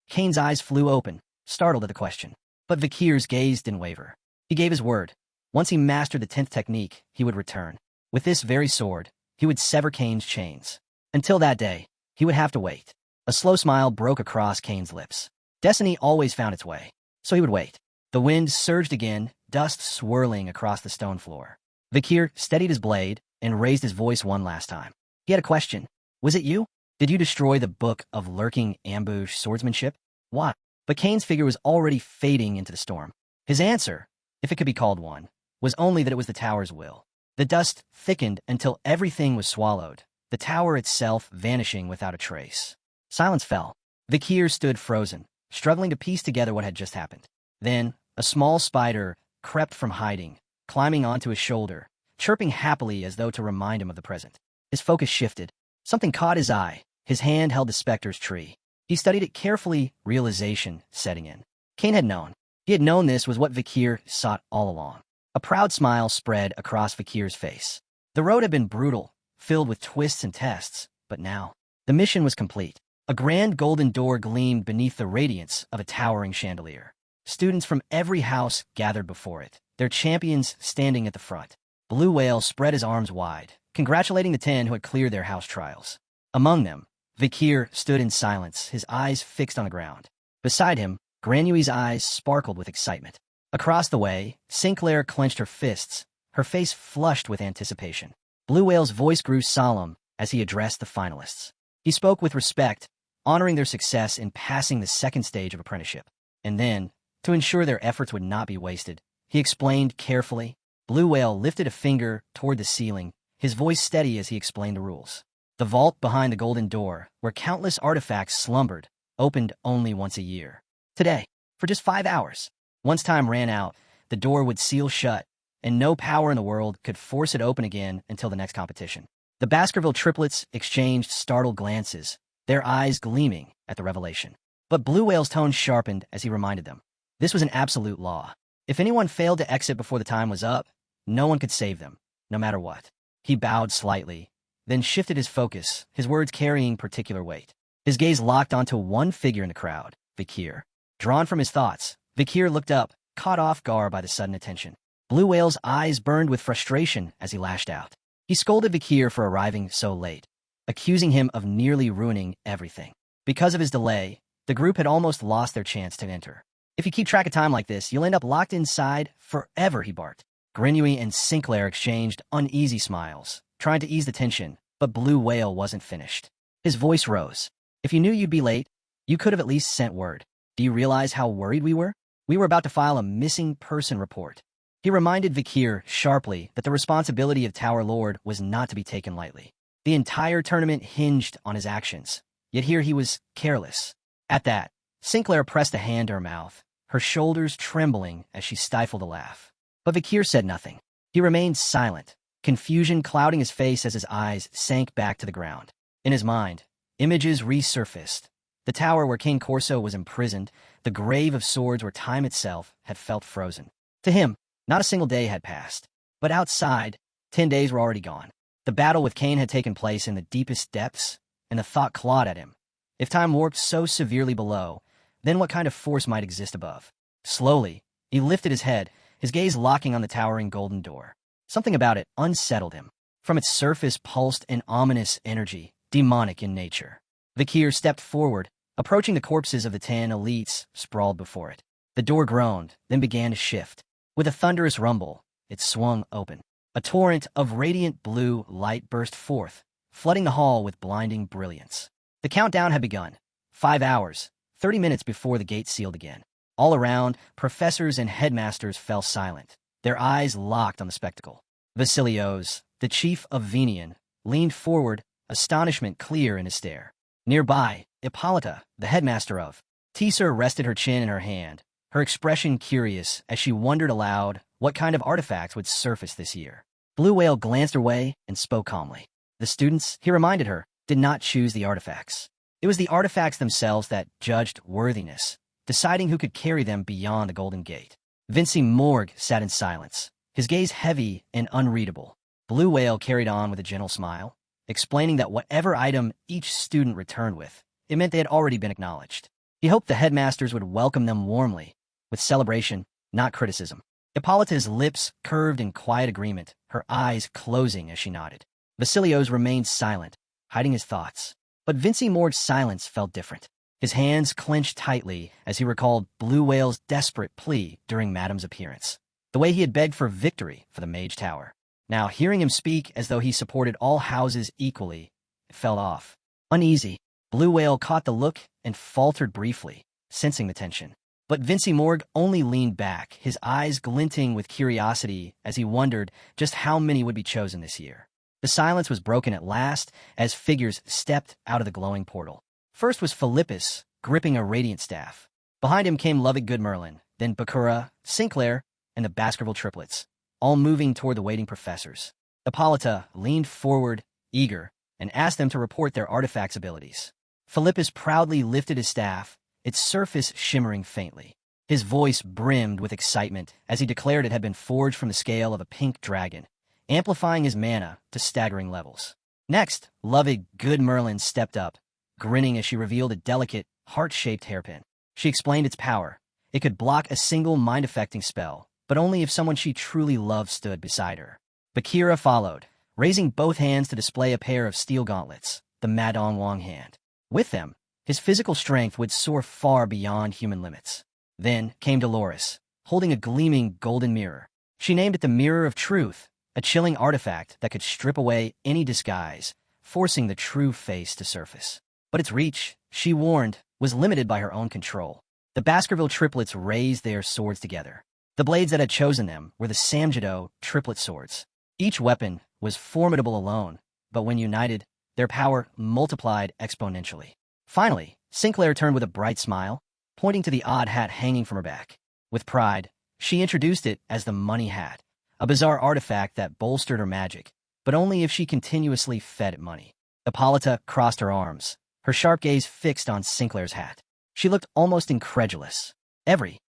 Kane's eyes flew open, startled at the question. But Vakir's gaze didn't waver. He gave his word. Once he mastered the 10th technique, he would return. With this very sword, he would sever Kane's chains. Until that day, he would have to wait. A slow smile broke across Kane's lips. Destiny always found its way, so he would wait. The wind surged again, dust swirling across the stone floor. Vakir steadied his blade and raised his voice one last time. He had a question. Was it you? Did you destroy the book of lurking ambush swordsmanship? Why? But Kane's figure was already fading into the storm. His answer, if it could be called one, was only that it was the tower's will. The dust thickened until everything was swallowed, the tower itself vanishing without a trace. Silence fell. Vakir stood frozen, struggling to piece together what had just happened. Then, a small spider crept from hiding, climbing onto his shoulder, chirping happily as though to remind him of the present. His focus shifted. Something caught his eye. His hand held the specter's tree. He studied it carefully, realization setting in. Kane had known. He had known this was what Vakir sought all along. A proud smile spread across Vakir's face. The road had been brutal, filled with twists and tests, but now, the mission was complete. A grand golden door gleamed beneath the radiance of a towering chandelier. Students from every house gathered before it, their champions standing at the front. Blue Whale spread his arms wide, congratulating the 10 who had cleared their house trials. Among them, Vakir stood in silence, his eyes fixed on the ground. Beside him, Granui's eyes sparkled with excitement. Across the way, Sinclair clenched her fists, her face flushed with anticipation. Blue Whale's voice grew solemn as he addressed the finalists. He spoke with respect, honoring their success in passing the second stage of apprenticeship. And then, to ensure their efforts would not be wasted, he explained carefully. Blue Whale lifted a finger toward the ceiling, his voice steady as he explained the rules. The vault behind the golden door, where countless artifacts slumbered, opened only once a year. Today, for just 5 hours. Once time ran out, the door would seal shut, and no power in the world could force it open again until the next competition. The Baskerville triplets exchanged startled glances, their eyes gleaming at the revelation. But Blue Whale's tone sharpened as he reminded them. This was an absolute law. If anyone failed to exit before the time was up, no one could save them, no matter what. He bowed slightly, then shifted his focus, his words carrying particular weight. His gaze locked onto one figure in the crowd, Vakir. Drawn from his thoughts, Vakir looked up, caught off guard by the sudden attention. Blue Whale's eyes burned with frustration as he lashed out. He scolded Vakir for arriving so late, accusing him of nearly ruining everything. Because of his delay, the group had almost lost their chance to enter. If you keep track of time like this, you'll end up locked inside forever, he barked. Grenouille and Sinclair exchanged uneasy smiles, trying to ease the tension, but Blue Whale wasn't finished. His voice rose. If you knew you'd be late, you could have at least sent word. Do you realize how worried we were? We were about to file a missing person report. He reminded Vakir sharply that the responsibility of Tower Lord was not to be taken lightly. The entire tournament hinged on his actions, yet here he was careless. At that, Sinclair pressed a hand to her mouth, her shoulders trembling as she stifled a laugh. But Vakir said nothing. He remained silent, confusion clouding his face as his eyes sank back to the ground. In his mind, images resurfaced. The tower where King Corso was imprisoned, the grave of swords where time itself had felt frozen. To him, not a single day had passed. But outside, 10 days were already gone. The battle with Cain had taken place in the deepest depths, and the thought clawed at him. If time warped so severely below, then what kind of force might exist above? Slowly, he lifted his head, his gaze locking on the towering golden door. Something about it unsettled him. From its surface pulsed an ominous energy, demonic in nature. Vakir stepped forward, approaching the corpses of the 10 elites sprawled before it. The door groaned, then began to shift. With a thunderous rumble, it swung open. A torrent of radiant blue light burst forth, flooding the hall with blinding brilliance. The countdown had begun. 5 hours, 30 minutes before the gate sealed again. All around, professors and headmasters fell silent, their eyes locked on the spectacle. Vasilios, the chief of Venian, leaned forward, astonishment clear in his stare. Nearby, Hippolyta, the headmaster of Teaser, rested her chin in her hand, her expression curious as she wondered aloud what kind of artifacts would surface this year. Blue Whale glanced her way and spoke calmly. The students, he reminded her, did not choose the artifacts. It was the artifacts themselves that judged worthiness, deciding who could carry them beyond the Golden Gate. Vincey Morg sat in silence, his gaze heavy and unreadable. Blue Whale carried on with a gentle smile, explaining that whatever item each student returned with, it meant they had already been acknowledged. He hoped the headmasters would welcome them warmly, with celebration, not criticism. Hippolyta's lips curved in quiet agreement, her eyes closing as she nodded. Vasilios remained silent, hiding his thoughts. But Vincey Morg's silence felt different. His hands clenched tightly as he recalled Blue Whale's desperate plea during Madame's appearance. The way he had begged for victory for the Mage Tower. Now, hearing him speak as though he supported all houses equally, it fell off. Uneasy, Blue Whale caught the look and faltered briefly, sensing the tension. But Vincey Morg only leaned back, his eyes glinting with curiosity as he wondered just how many would be chosen this year. The silence was broken at last as figures stepped out of the glowing portal. First was Philippus, gripping a radiant staff. Behind him came Lovig Goodmerlin, then Bakura, Sinclair, and the Baskerville triplets, all moving toward the waiting professors. Hippolyta leaned forward, eager, and asked them to report their artifacts' abilities. Philippus proudly lifted his staff, its surface shimmering faintly. His voice brimmed with excitement as he declared it had been forged from the scale of a pink dragon, amplifying his mana to staggering levels. Next, Lovig Goodmerlin stepped up, grinning as she revealed a delicate, heart-shaped hairpin. She explained its power. It could block a single mind-affecting spell, but only if someone she truly loved stood beside her. Vakira followed, raising both hands to display a pair of steel gauntlets, the Madong Wong hand. With them, his physical strength would soar far beyond human limits. Then came Dolores, holding a gleaming golden mirror. She named it the Mirror of Truth, a chilling artifact that could strip away any disguise, forcing the true face to surface. But its reach, she warned, was limited by her own control. The Baskerville triplets raised their swords together. The blades that had chosen them were the Samjido triplet swords. Each weapon was formidable alone, but when united, their power multiplied exponentially. Finally, Sinclair turned with a bright smile, pointing to the odd hat hanging from her back. With pride, she introduced it as the Money Hat, a bizarre artifact that bolstered her magic, but only if she continuously fed it money. Hippolyta crossed her arms, her sharp gaze fixed on Sinclair's hat. She looked almost incredulous. Every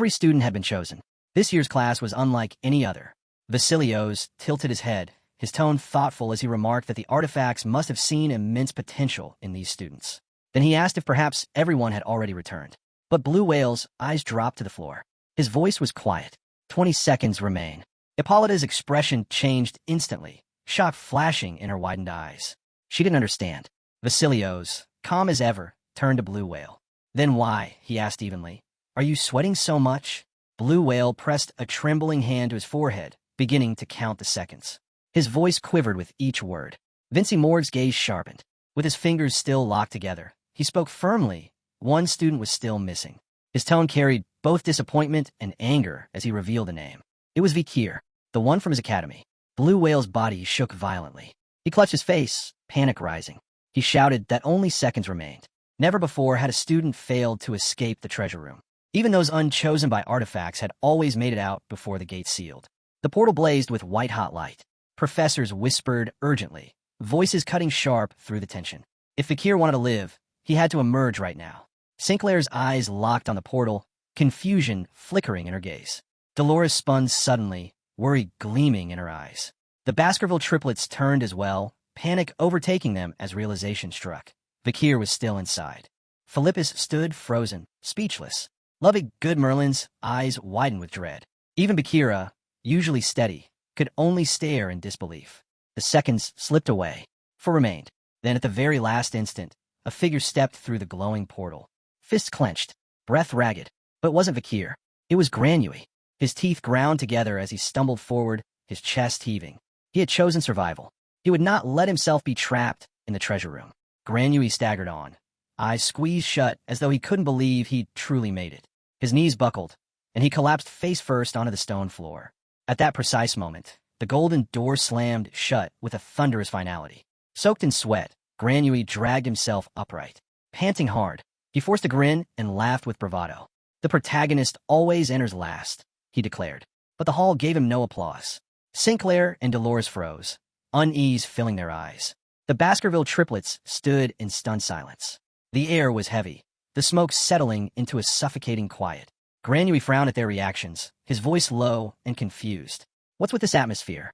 student had been chosen. This year's class was unlike any other. Vasilios tilted his head, his tone thoughtful as he remarked that the artifacts must have seen immense potential in these students. Then he asked if perhaps everyone had already returned. But Blue Whale's eyes dropped to the floor. His voice was quiet. 20 seconds remain. Hippolyta's expression changed instantly, shock flashing in her widened eyes. She didn't understand. Vasilios, calm as ever, turned to Blue Whale. Then why, he asked evenly, are you sweating so much? Blue Whale pressed a trembling hand to his forehead, beginning to count the seconds. His voice quivered with each word. Vincey Morg's gaze sharpened. With his fingers still locked together, he spoke firmly. One student was still missing. His tone carried both disappointment and anger as he revealed the name. It was Vakir, the one from his academy. Blue Whale's body shook violently. He clutched his face, panic rising. He shouted that only seconds remained. Never before had a student failed to escape the treasure room. Even those unchosen by artifacts had always made it out before the gate sealed. The portal blazed with white-hot light. Professors whispered urgently, voices cutting sharp through the tension. If Vakir wanted to live, he had to emerge right now. Sinclair's eyes locked on the portal, confusion flickering in her gaze. Dolores spun suddenly, worry gleaming in her eyes. The Baskerville triplets turned as well, panic overtaking them as realization struck. Vakir was still inside. Philippus stood frozen, speechless. Loving good Merlin's eyes widened with dread. Even Bakira, usually steady, could only stare in disbelief. The seconds slipped away. 4 remained. Then at the very last instant, a figure stepped through the glowing portal. Fists clenched, breath ragged. But it wasn't Vakir. It was Granui. His teeth ground together as he stumbled forward, his chest heaving. He had chosen survival. He would not let himself be trapped in the treasure room. Granui staggered on, eyes squeezed shut as though he couldn't believe he'd truly made it. His knees buckled, and he collapsed face first onto the stone floor. At that precise moment, the golden door slammed shut with a thunderous finality. Soaked in sweat, Granui dragged himself upright. Panting hard, he forced a grin and laughed with bravado. The protagonist always enters last, he declared. But the hall gave him no applause. Sinclair and Dolores froze, unease filling their eyes. The Baskerville triplets stood in stunned silence. The air was heavy, the smoke settling into a suffocating quiet. Granui frowned at their reactions, his voice low and confused. What's with this atmosphere?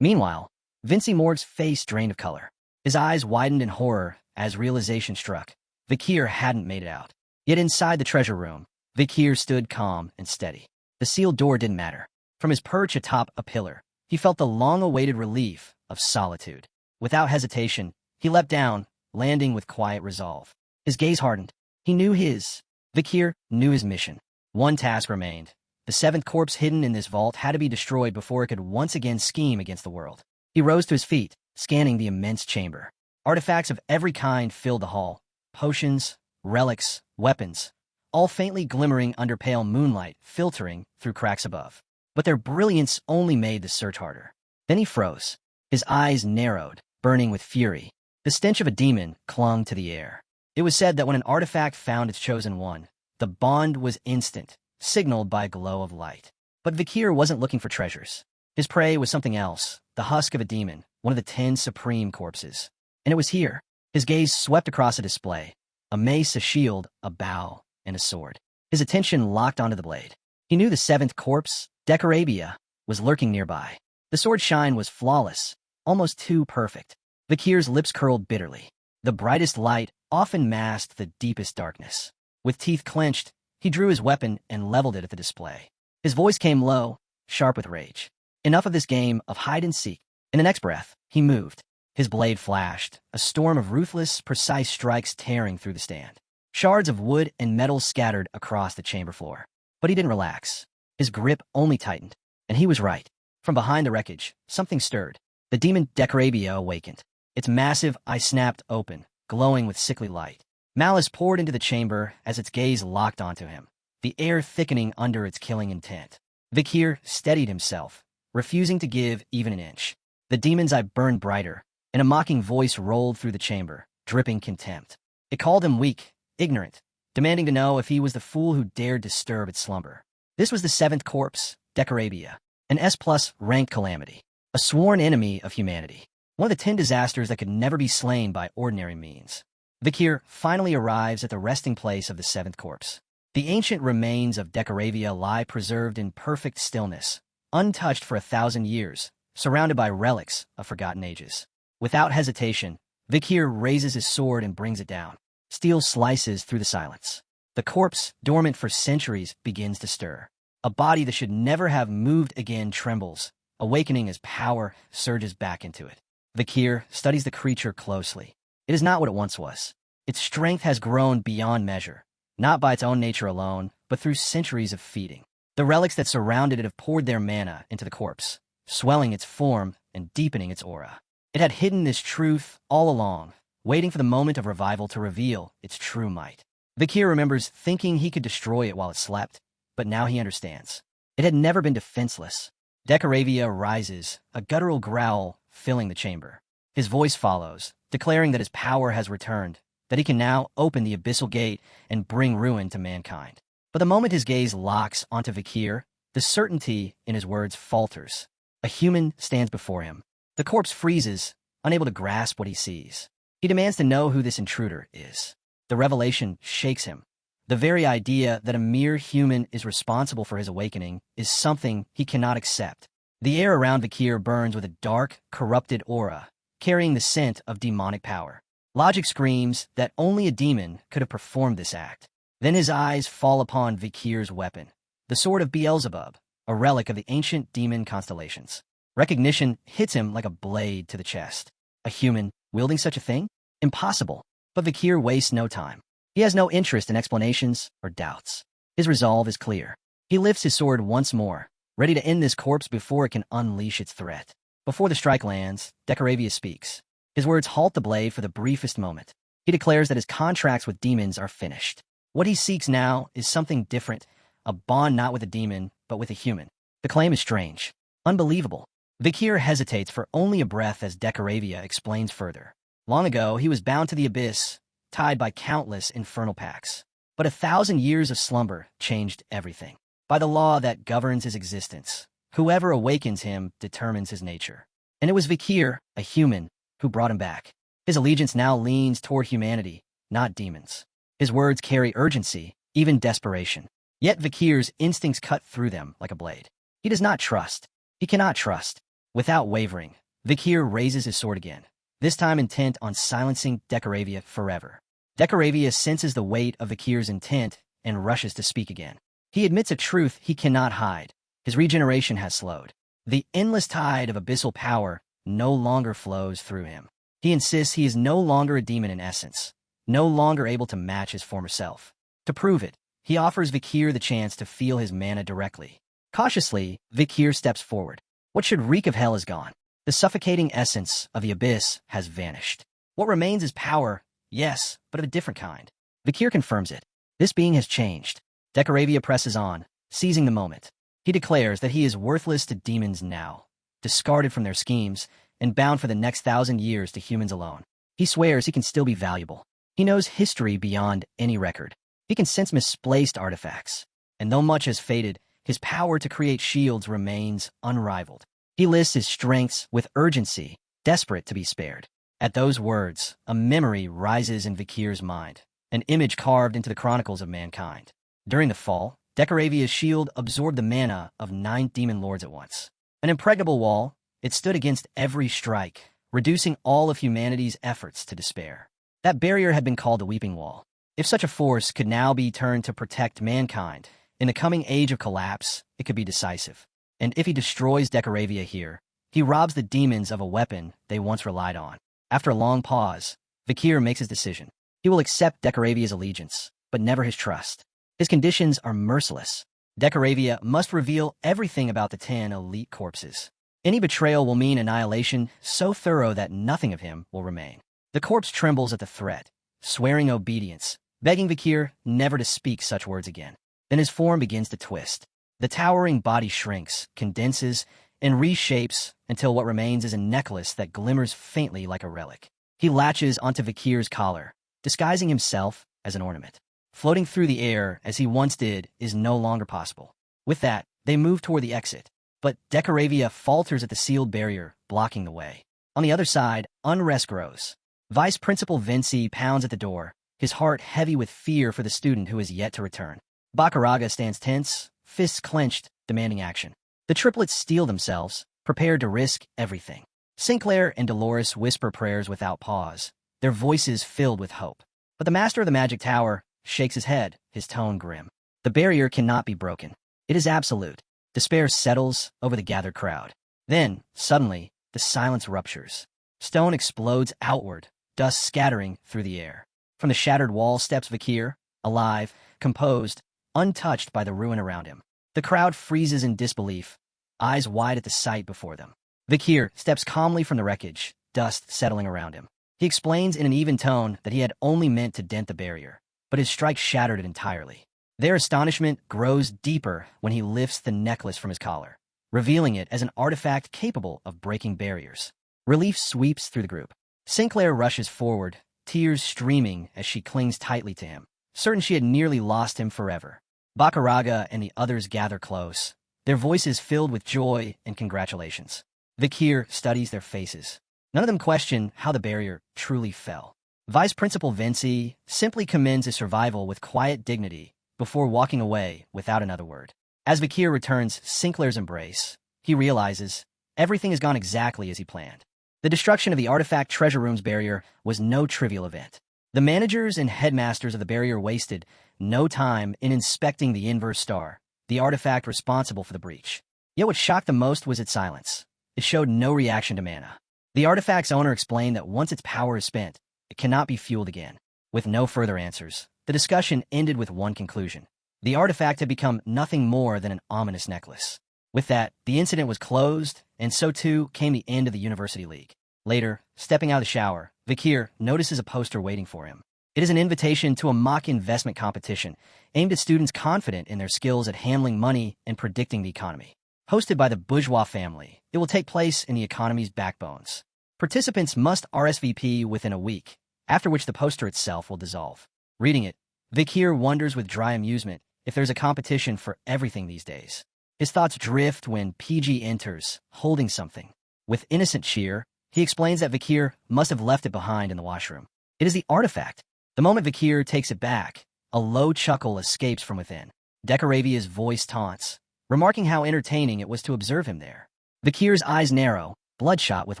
Meanwhile, Vincey Morg's face drained of color. His eyes widened in horror as realization struck. Vakir hadn't made it out. Yet inside the treasure room, Vakir stood calm and steady. The sealed door didn't matter. From his perch atop a pillar, he felt the long-awaited relief of solitude. Without hesitation, he leapt down, landing with quiet resolve. His gaze hardened. He knew Vakir knew his mission. One task remained. The 7th corpse hidden in this vault had to be destroyed before it could once again scheme against the world. He rose to his feet, scanning the immense chamber. Artifacts of every kind filled the hall. Potions, relics, weapons, all faintly glimmering under pale moonlight filtering through cracks above. But their brilliance only made the search harder. Then he froze. His eyes narrowed, burning with fury. The stench of a demon clung to the air. It was said that when an artifact found its chosen one, the bond was instant, signaled by a glow of light. But Vakir wasn't looking for treasures. His prey was something else, the husk of a demon, one of the 10 supreme corpses. And it was here. His gaze swept across a display, a mace, a shield, a bow, and a sword. His attention locked onto the blade. He knew the 7th corpse, Decorabia, was lurking nearby. The sword's shine was flawless, almost too perfect. Vakir's lips curled bitterly. The brightest light often masked the deepest darkness. With teeth clenched, he drew his weapon and leveled it at the display. His voice came low, sharp with rage. Enough of this game of hide-and-seek. In the next breath, he moved. His blade flashed, a storm of ruthless, precise strikes tearing through the stand. Shards of wood and metal scattered across the chamber floor. But he didn't relax. His grip only tightened. And he was right. From behind the wreckage, something stirred. The demon Decorabia awakened. Its massive eye snapped open, glowing with sickly light. Malice poured into the chamber as its gaze locked onto him, the air thickening under its killing intent. Vakir steadied himself, refusing to give even an inch. The demon's eye burned brighter, and a mocking voice rolled through the chamber, dripping contempt. It called him weak, ignorant, demanding to know if he was the fool who dared disturb its slumber. This was the 7th corpse, Decorabia, an S+ ranked calamity, a sworn enemy of humanity, one of the 10 disasters that could never be slain by ordinary means. Vakir finally arrives at the resting place of the 7th corpse. The ancient remains of Decorabia lie preserved in perfect stillness, untouched for 1,000 years, surrounded by relics of forgotten ages. Without hesitation, Vakir raises his sword and brings it down. Steel slices through the silence. The corpse, dormant for centuries, begins to stir. A body that should never have moved again trembles, awakening as power surges back into it. Vakir studies the creature closely. It is not what it once was. Its strength has grown beyond measure, not by its own nature alone, but through centuries of feeding. The relics that surrounded it have poured their mana into the corpse, swelling its form and deepening its aura. It had hidden this truth all along, waiting for the moment of revival to reveal its true might. Vakir remembers thinking he could destroy it while it slept, but now he understands. It had never been defenseless. Decorabia rises, a guttural growl filling the chamber. His voice follows, declaring that his power has returned, that he can now open the abyssal gate and bring ruin to mankind. But the moment his gaze locks onto Vakir, the certainty in his words falters. A human stands before him. The corpse freezes, unable to grasp what he sees. He demands to know who this intruder is. The revelation shakes him. The very idea that a mere human is responsible for his awakening is something he cannot accept. The air around Vakir burns with a dark, corrupted aura, carrying the scent of demonic power. Logic screams that only a demon could have performed this act. Then his eyes fall upon Vakir's weapon, the sword of Beelzebub, a relic of the ancient demon constellations. Recognition hits him like a blade to the chest. A human wielding such a thing? Impossible. But Vakir wastes no time. He has no interest in explanations or doubts. His resolve is clear. He lifts his sword once more, ready to end this corpse before it can unleash its threat. Before the strike lands, Decoravia speaks. His words halt the blade for the briefest moment. He declares that his contracts with demons are finished. What he seeks now is something different, a bond not with a demon, but with a human. The claim is strange, unbelievable. Vakir hesitates for only a breath as Decoravia explains further. Long ago, he was bound to the abyss, tied by countless infernal pacts. But 1,000 years of slumber changed everything. By the law that governs his existence, whoever awakens him determines his nature. And it was Vakir, a human, who brought him back. His allegiance now leans toward humanity, not demons. His words carry urgency, even desperation. Yet Vakir's instincts cut through them like a blade. He does not trust. He cannot trust. Without wavering, Vakir raises his sword again, this time intent on silencing Decoravia forever. Decoravia senses the weight of Vakir's intent and rushes to speak again. He admits a truth he cannot hide. His regeneration has slowed. The endless tide of abyssal power no longer flows through him. He insists he is no longer a demon in essence, no longer able to match his former self. To prove it, he offers Vakir the chance to feel his mana directly. Cautiously, Vakir steps forward. What should reek of hell is gone. The suffocating essence of the abyss has vanished. What remains is power, yes, but of a different kind. Vakir confirms it. This being has changed. Decoravia presses on, seizing the moment. He declares that he is worthless to demons now, discarded from their schemes, and bound for the next 1,000 years to humans alone. He swears he can still be valuable. He knows history beyond any record. He can sense misplaced artifacts. And though much has faded, his power to create shields remains unrivaled. He lists his strengths with urgency, desperate to be spared. At those words, a memory rises in Vakir's mind, an image carved into the chronicles of mankind. During the fall, Decoravia's shield absorbed the mana of 9 demon lords at once. An impregnable wall, it stood against every strike, reducing all of humanity's efforts to despair. That barrier had been called the Weeping Wall. If such a force could now be turned to protect mankind, in the coming age of collapse, it could be decisive. And if he destroys Decoravia here, he robs the demons of a weapon they once relied on. After a long pause, Vakir makes his decision. He will accept Decoravia's allegiance, but never his trust. His conditions are merciless. Decoravia must reveal everything about the 10 elite corpses. Any betrayal will mean annihilation so thorough that nothing of him will remain. The corpse trembles at the threat, swearing obedience, begging Vakir never to speak such words again. Then his form begins to twist. The towering body shrinks, condenses, and reshapes until what remains is a necklace that glimmers faintly like a relic. He latches onto Vakir's collar, disguising himself as an ornament. Floating through the air as he once did is no longer possible. With that, they move toward the exit, but Decoravia falters at the sealed barrier, blocking the way. On the other side, unrest grows. Vice Principal Vinci pounds at the door, his heart heavy with fear for the student who is yet to return. Bacaraga stands tense, fists clenched, demanding action. The triplets steel themselves, prepared to risk everything. Sinclair and Dolores whisper prayers without pause, their voices filled with hope. But the master of the magic tower shakes his head, his tone grim. The barrier cannot be broken. It is absolute. Despair settles over the gathered crowd. Then, suddenly, the silence ruptures. Stone explodes outward, dust scattering through the air. From the shattered wall steps Vakir, alive, composed, untouched by the ruin around him. The crowd freezes in disbelief, eyes wide at the sight before them. Vakir steps calmly from the wreckage, dust settling around him. He explains in an even tone that he had only meant to dent the barrier, but his strike shattered it entirely. Their astonishment grows deeper when he lifts the necklace from his collar, revealing it as an artifact capable of breaking barriers. Relief sweeps through the group. Sinclair rushes forward, tears streaming as she clings tightly to him, certain she had nearly lost him forever. Bacaraga and the others gather close, their voices filled with joy and congratulations. Vakir studies their faces. None of them question how the barrier truly fell. Vice Principal Vinci simply commends his survival with quiet dignity before walking away without another word. As Vakir returns Sinclair's embrace, he realizes everything has gone exactly as he planned. The destruction of the artifact treasure room's barrier was no trivial event. The managers and headmasters of the barrier wasted no time in inspecting the inverse star, the artifact responsible for the breach. Yet what shocked them most was its silence. It showed no reaction to mana. The artifact's owner explained that once its power is spent, it cannot be fueled again. With no further answers, the discussion ended with one conclusion. The artifact had become nothing more than an ominous necklace. With that, the incident was closed, and so too came the end of the University League. Later, stepping out of the shower, Vakir notices a poster waiting for him. It is an invitation to a mock investment competition aimed at students confident in their skills at handling money and predicting the economy. Hosted by the bourgeois family, it will take place in the economy's backbones. Participants must RSVP within a week, after which the poster itself will dissolve. Reading it, Vakir wonders with dry amusement if there's a competition for everything these days. His thoughts drift when PG enters, holding something. With innocent cheer, he explains that Vakir must have left it behind in the washroom. It is the artifact. The moment Vakir takes it back, a low chuckle escapes from within. Decoravia's voice taunts, remarking how entertaining it was to observe him there. Vakir's eyes narrow, bloodshot with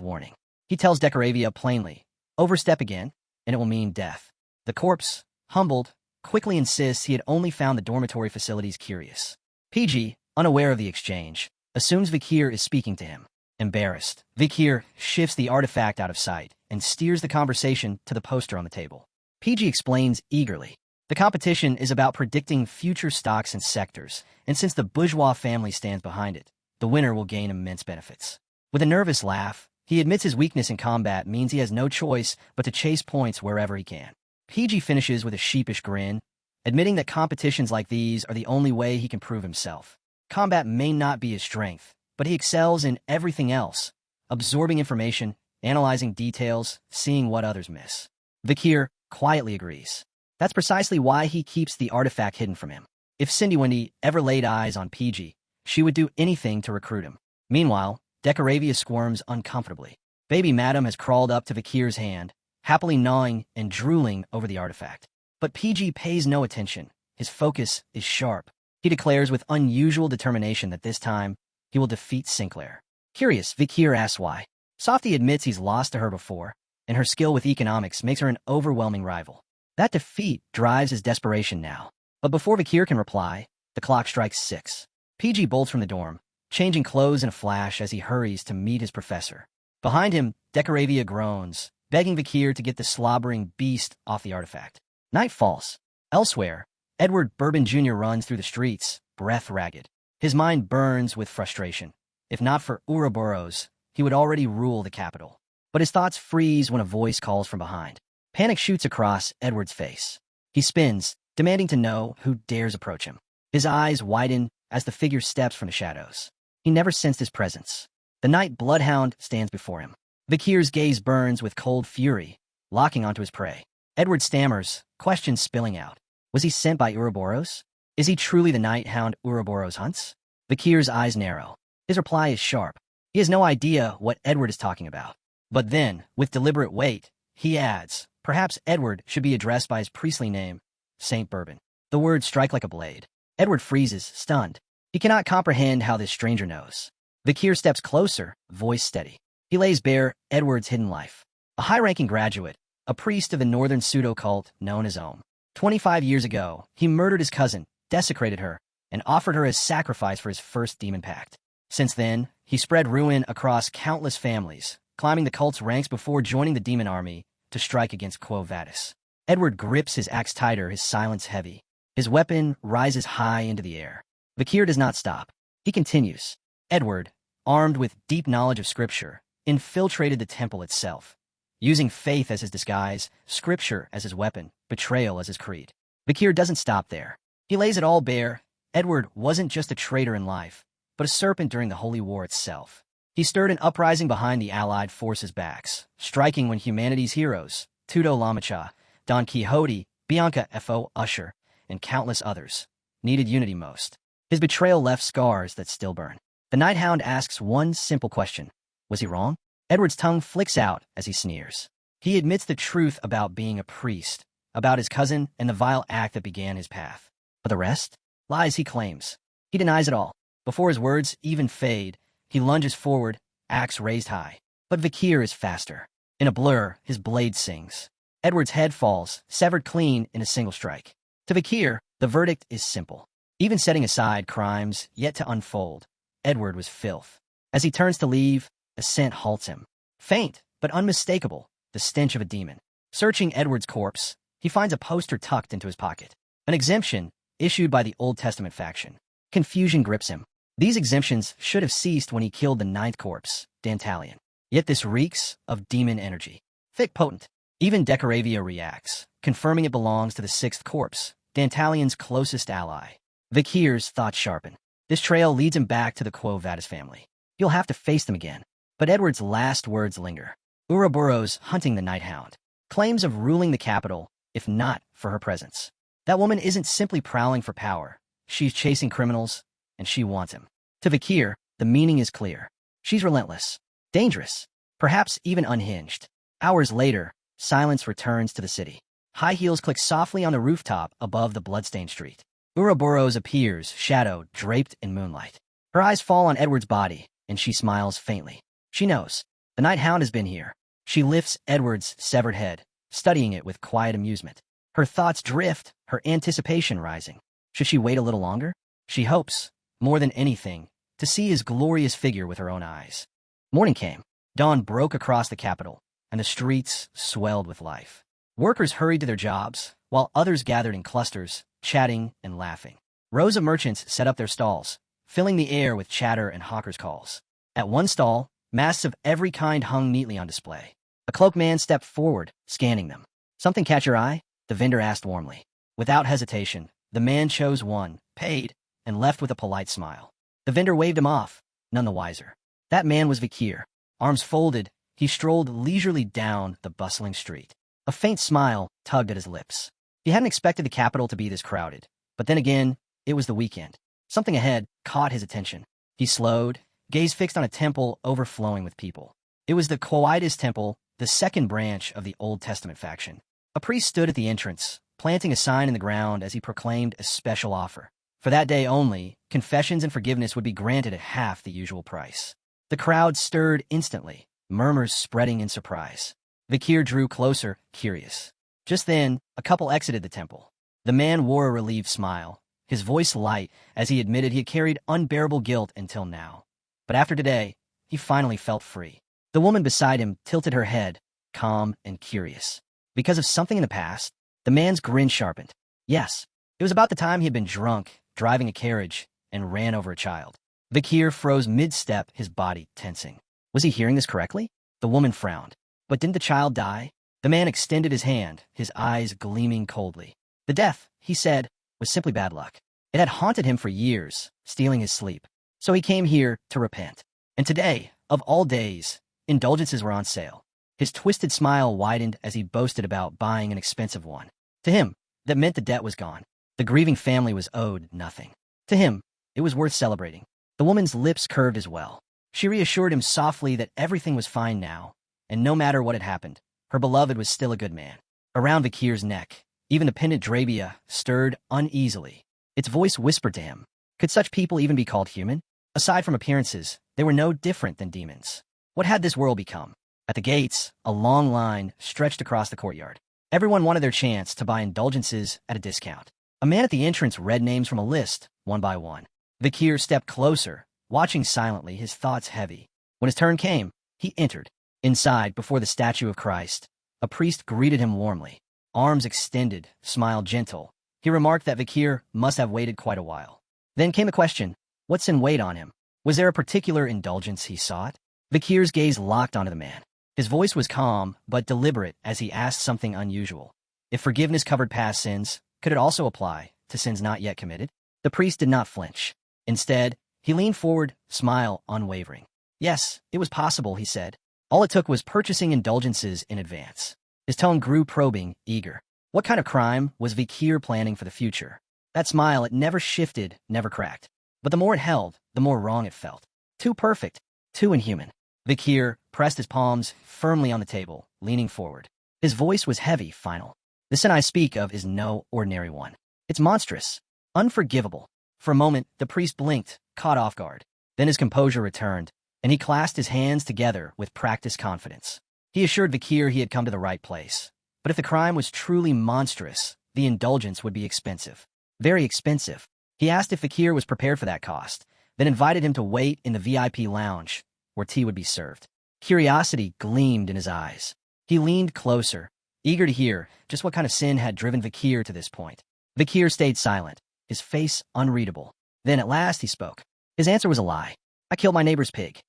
warning. He tells Decoravia plainly, overstep again, and it will mean death. The corpse, humbled, quickly insists he had only found the dormitory facilities curious. PG, unaware of the exchange, assumes Vakir is speaking to him. Embarrassed, Vakir shifts the artifact out of sight and steers the conversation to the poster on the table. PG explains eagerly. The competition is about predicting future stocks and sectors, and since the bourgeois family stands behind it, the winner will gain immense benefits. With a nervous laugh, he admits his weakness in combat means he has no choice but to chase points wherever he can. PG finishes with a sheepish grin, admitting that competitions like these are the only way he can prove himself. Combat may not be his strength, but he excels in everything else, absorbing information, analyzing details, seeing what others miss. Vakir quietly agrees. That's precisely why he keeps the artifact hidden from him. If Cindy Wendy ever laid eyes on PG, she would do anything to recruit him. Meanwhile, Decoravia squirms uncomfortably. Baby Madam has crawled up to Vakir's hand, happily gnawing and drooling over the artifact. But PG pays no attention. His focus is sharp. He declares with unusual determination that this time, he will defeat Sinclair. Curious, Vakir asks why. Softy admits he's lost to her before, and her skill with economics makes her an overwhelming rival. That defeat drives his desperation now. But before Vakir can reply, the clock strikes 6. PG bolts from the dorm, changing clothes in a flash as he hurries to meet his professor. Behind him, Decoravia groans, begging Vakir to get the slobbering beast off the artifact. Night falls. Elsewhere, Edward Bourbon Jr. runs through the streets, breath ragged. His mind burns with frustration. If not for Ouroboros, he would already rule the capital. But his thoughts freeze when a voice calls from behind. Panic shoots across Edward's face. He spins, demanding to know who dares approach him. His eyes widen as the figure steps from the shadows. He never sensed his presence. The night bloodhound stands before him. Vakir's gaze burns with cold fury, locking onto his prey. Edward stammers, questions spilling out. Was he sent by Ouroboros? Is he truly the night hound Ouroboros hunts? Vakir's eyes narrow. His reply is sharp. He has no idea what Edward is talking about. But then, with deliberate weight, he adds, perhaps Edward should be addressed by his priestly name, Saint Bourbon. The words strike like a blade. Edward freezes, stunned. He cannot comprehend how this stranger knows. Vakir steps closer, voice steady. He lays bare Edward's hidden life. A high-ranking graduate, a priest of the northern pseudo-cult known as Ohm. 25 years ago, he murdered his cousin, desecrated her, and offered her as sacrifice for his first demon pact. Since then, he spread ruin across countless families, climbing the cult's ranks before joining the demon army to strike against Quo Vadis. Edward grips his axe tighter, his silence heavy. His weapon rises high into the air. Vakir does not stop. He continues. Edward, armed with deep knowledge of scripture, infiltrated the temple itself, using faith as his disguise, scripture as his weapon, betrayal as his creed. Vakir doesn't stop there. He lays it all bare. Edward wasn't just a traitor in life, but a serpent during the Holy War itself. He stirred an uprising behind the Allied forces' backs, striking when humanity's heroes, Tudo Lamacha, Don Quixote, Bianca F.O. Usher, and countless others, needed unity most. His betrayal left scars that still burn. The Night Hound asks one simple question. Was he wrong? Edward's tongue flicks out as he sneers. He admits the truth about being a priest, about his cousin and the vile act that began his path. But the rest? Lies, he claims. He denies it all. Before his words even fade, he lunges forward, axe raised high. But Vakir is faster. In a blur, his blade sings. Edward's head falls, severed clean in a single strike. To Vakir, the verdict is simple. Even setting aside crimes yet to unfold, Edward was filth. As he turns to leave, a scent halts him. Faint, but unmistakable, the stench of a demon. Searching Edward's corpse, he finds a poster tucked into his pocket. An exemption issued by the Old Testament faction. Confusion grips him. These exemptions should have ceased when he killed the ninth corpse, Dantalion. Yet this reeks of demon energy. Thick potent. Even Decoravia reacts, confirming it belongs to the sixth corpse, Dantalion's closest ally. Vakir's thoughts sharpen. This trail leads him back to the Quo Vadis family. He'll have to face them again. But Edward's last words linger. Ouroboros hunting the night hound. Claims of ruling the capital, if not for her presence. That woman isn't simply prowling for power. She's chasing criminals, and she wants him. To Vakir, the meaning is clear. She's relentless. Dangerous. Perhaps even unhinged. Hours later, silence returns to the city. High heels click softly on the rooftop above the bloodstained street. Ouroboros appears, shadowed, draped in moonlight. Her eyes fall on Edward's body, and she smiles faintly. She knows. The night hound has been here. She lifts Edward's severed head, studying it with quiet amusement. Her thoughts drift, her anticipation rising. Should she wait a little longer? She hopes, more than anything, to see his glorious figure with her own eyes. Morning came. Dawn broke across the capital, and the streets swelled with life. Workers hurried to their jobs, while others gathered in clusters, chatting and laughing. Rows of merchants set up their stalls, filling the air with chatter and hawkers' calls. At one stall, masks of every kind hung neatly on display. A cloaked man stepped forward, scanning them. "Something catch your eye?" the vendor asked warmly. Without hesitation, the man chose one, paid, and left with a polite smile. The vendor waved him off, none the wiser. That man was Vakir. Arms folded, he strolled leisurely down the bustling street. A faint smile tugged at his lips. He hadn't expected the capital to be this crowded, but then again, it was the weekend. Something ahead caught his attention. He slowed, gaze fixed on a temple overflowing with people. It was the Quoides Temple, the second branch of the Old Testament faction. A priest stood at the entrance, planting a sign in the ground as he proclaimed a special offer. For that day only, confessions and forgiveness would be granted at half the usual price. The crowd stirred instantly, murmurs spreading in surprise. Vakir drew closer, curious. Just then, a couple exited the temple. The man wore a relieved smile, his voice light as he admitted he had carried unbearable guilt until now. But after today, he finally felt free. The woman beside him tilted her head, calm and curious. Because of something in the past, the man's grin sharpened. Yes, it was about the time he had been drunk, driving a carriage, and ran over a child. Vakir froze mid-step, his body tensing. Was he hearing this correctly? The woman frowned. But didn't the child die? The man extended his hand, his eyes gleaming coldly. The death, he said, was simply bad luck. It had haunted him for years, stealing his sleep. So he came here to repent. And today, of all days, indulgences were on sale. His twisted smile widened as he boasted about buying an expensive one. To him, that meant the debt was gone. The grieving family was owed nothing. To him, it was worth celebrating. The woman's lips curved as well. She reassured him softly that everything was fine now, and no matter what had happened, her beloved was still a good man. Around Vakir's neck, even the pendant drabia stirred uneasily. Its voice whispered to him, could such people even be called human? Aside from appearances, they were no different than demons. What had this world become? At the gates, a long line stretched across the courtyard. Everyone wanted their chance to buy indulgences at a discount. A man at the entrance read names from a list, one by one. Vakir stepped closer, watching silently, his thoughts heavy. When his turn came, he entered. Inside, before the statue of Christ, a priest greeted him warmly. Arms extended, smile gentle. He remarked that Vakir must have waited quite a while. Then came the question, what's in wait on him? Was there a particular indulgence he sought? Vakir's gaze locked onto the man. His voice was calm, but deliberate as he asked something unusual. If forgiveness covered past sins, could it also apply to sins not yet committed? The priest did not flinch. Instead, he leaned forward, smile unwavering. Yes, it was possible, he said. All it took was purchasing indulgences in advance. His tone grew probing, eager. What kind of crime was Vakir planning for the future? That smile, it never shifted, never cracked. But the more it held, the more wrong it felt. Too perfect, too inhuman. Vakir pressed his palms firmly on the table, leaning forward. His voice was heavy, final. The sin I speak of is no ordinary one. It's monstrous, unforgivable. For a moment, the priest blinked, caught off guard. Then his composure returned, and he clasped his hands together with practiced confidence. He assured Vakir he had come to the right place. But if the crime was truly monstrous, the indulgence would be expensive. Very expensive. He asked if Vakir was prepared for that cost, then invited him to wait in the VIP lounge, where tea would be served. Curiosity gleamed in his eyes. He leaned closer, eager to hear just what kind of sin had driven Vakir to this point. Vakir stayed silent, his face unreadable. Then at last he spoke. His answer was a lie. I killed my neighbor's pig.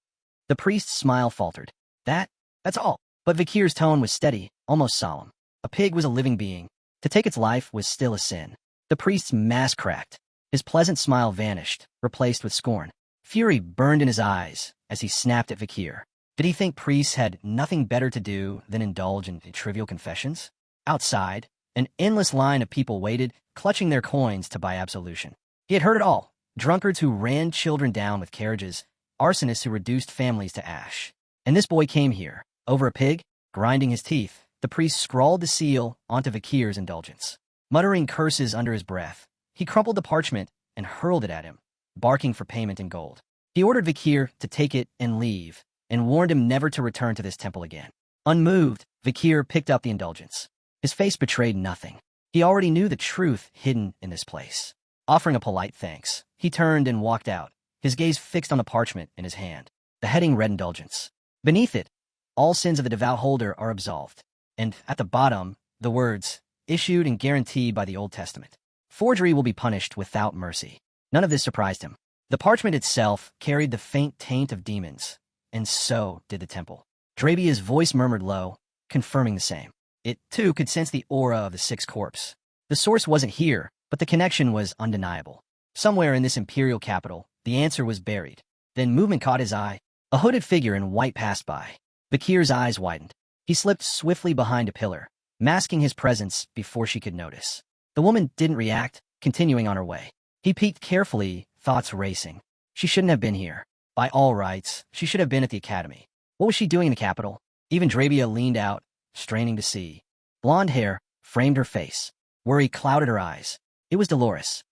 The priest's smile faltered. That's all. But Vakir's tone was steady, almost solemn. A pig was a living being. To take its life was still a sin. The priest's mask cracked. His pleasant smile vanished, replaced with scorn. Fury burned in his eyes as he snapped at Vakir. Did he think priests had nothing better to do than indulge in trivial confessions? Outside, an endless line of people waited, clutching their coins to buy absolution. He had heard it all. Drunkards who ran children down with carriages, arsonists who reduced families to ash. And this boy came here, over a pig, grinding his teeth. The priest scrawled the seal onto Vakir's indulgence. Muttering curses under his breath, he crumpled the parchment and hurled it at him, barking for payment in gold. He ordered Vakir to take it and leave, and warned him never to return to this temple again. Unmoved, Vakir picked up the indulgence. His face betrayed nothing. He already knew the truth hidden in this place. Offering a polite thanks, he turned and walked out, his gaze fixed on the parchment in his hand. The heading read indulgence. Beneath it, all sins of the devout holder are absolved. And at the bottom, the words, issued and guaranteed by the Old Testament. Forgery will be punished without mercy. None of this surprised him. The parchment itself carried the faint taint of demons, and so did the temple. Drabia's voice murmured low, confirming the same. It, too, could sense the aura of the sixth corpse. The source wasn't here, but the connection was undeniable. Somewhere in this imperial capital, the answer was buried. Then movement caught his eye. A hooded figure in white passed by. Vakir's eyes widened. He slipped swiftly behind a pillar, masking his presence before she could notice. The woman didn't react, continuing on her way. He peeked carefully, thoughts racing. She shouldn't have been here. By all rights, she should have been at the academy. What was she doing in the capital? Even Drabia leaned out, straining to see. Blonde hair framed her face. Worry clouded her eyes. It was Dolores.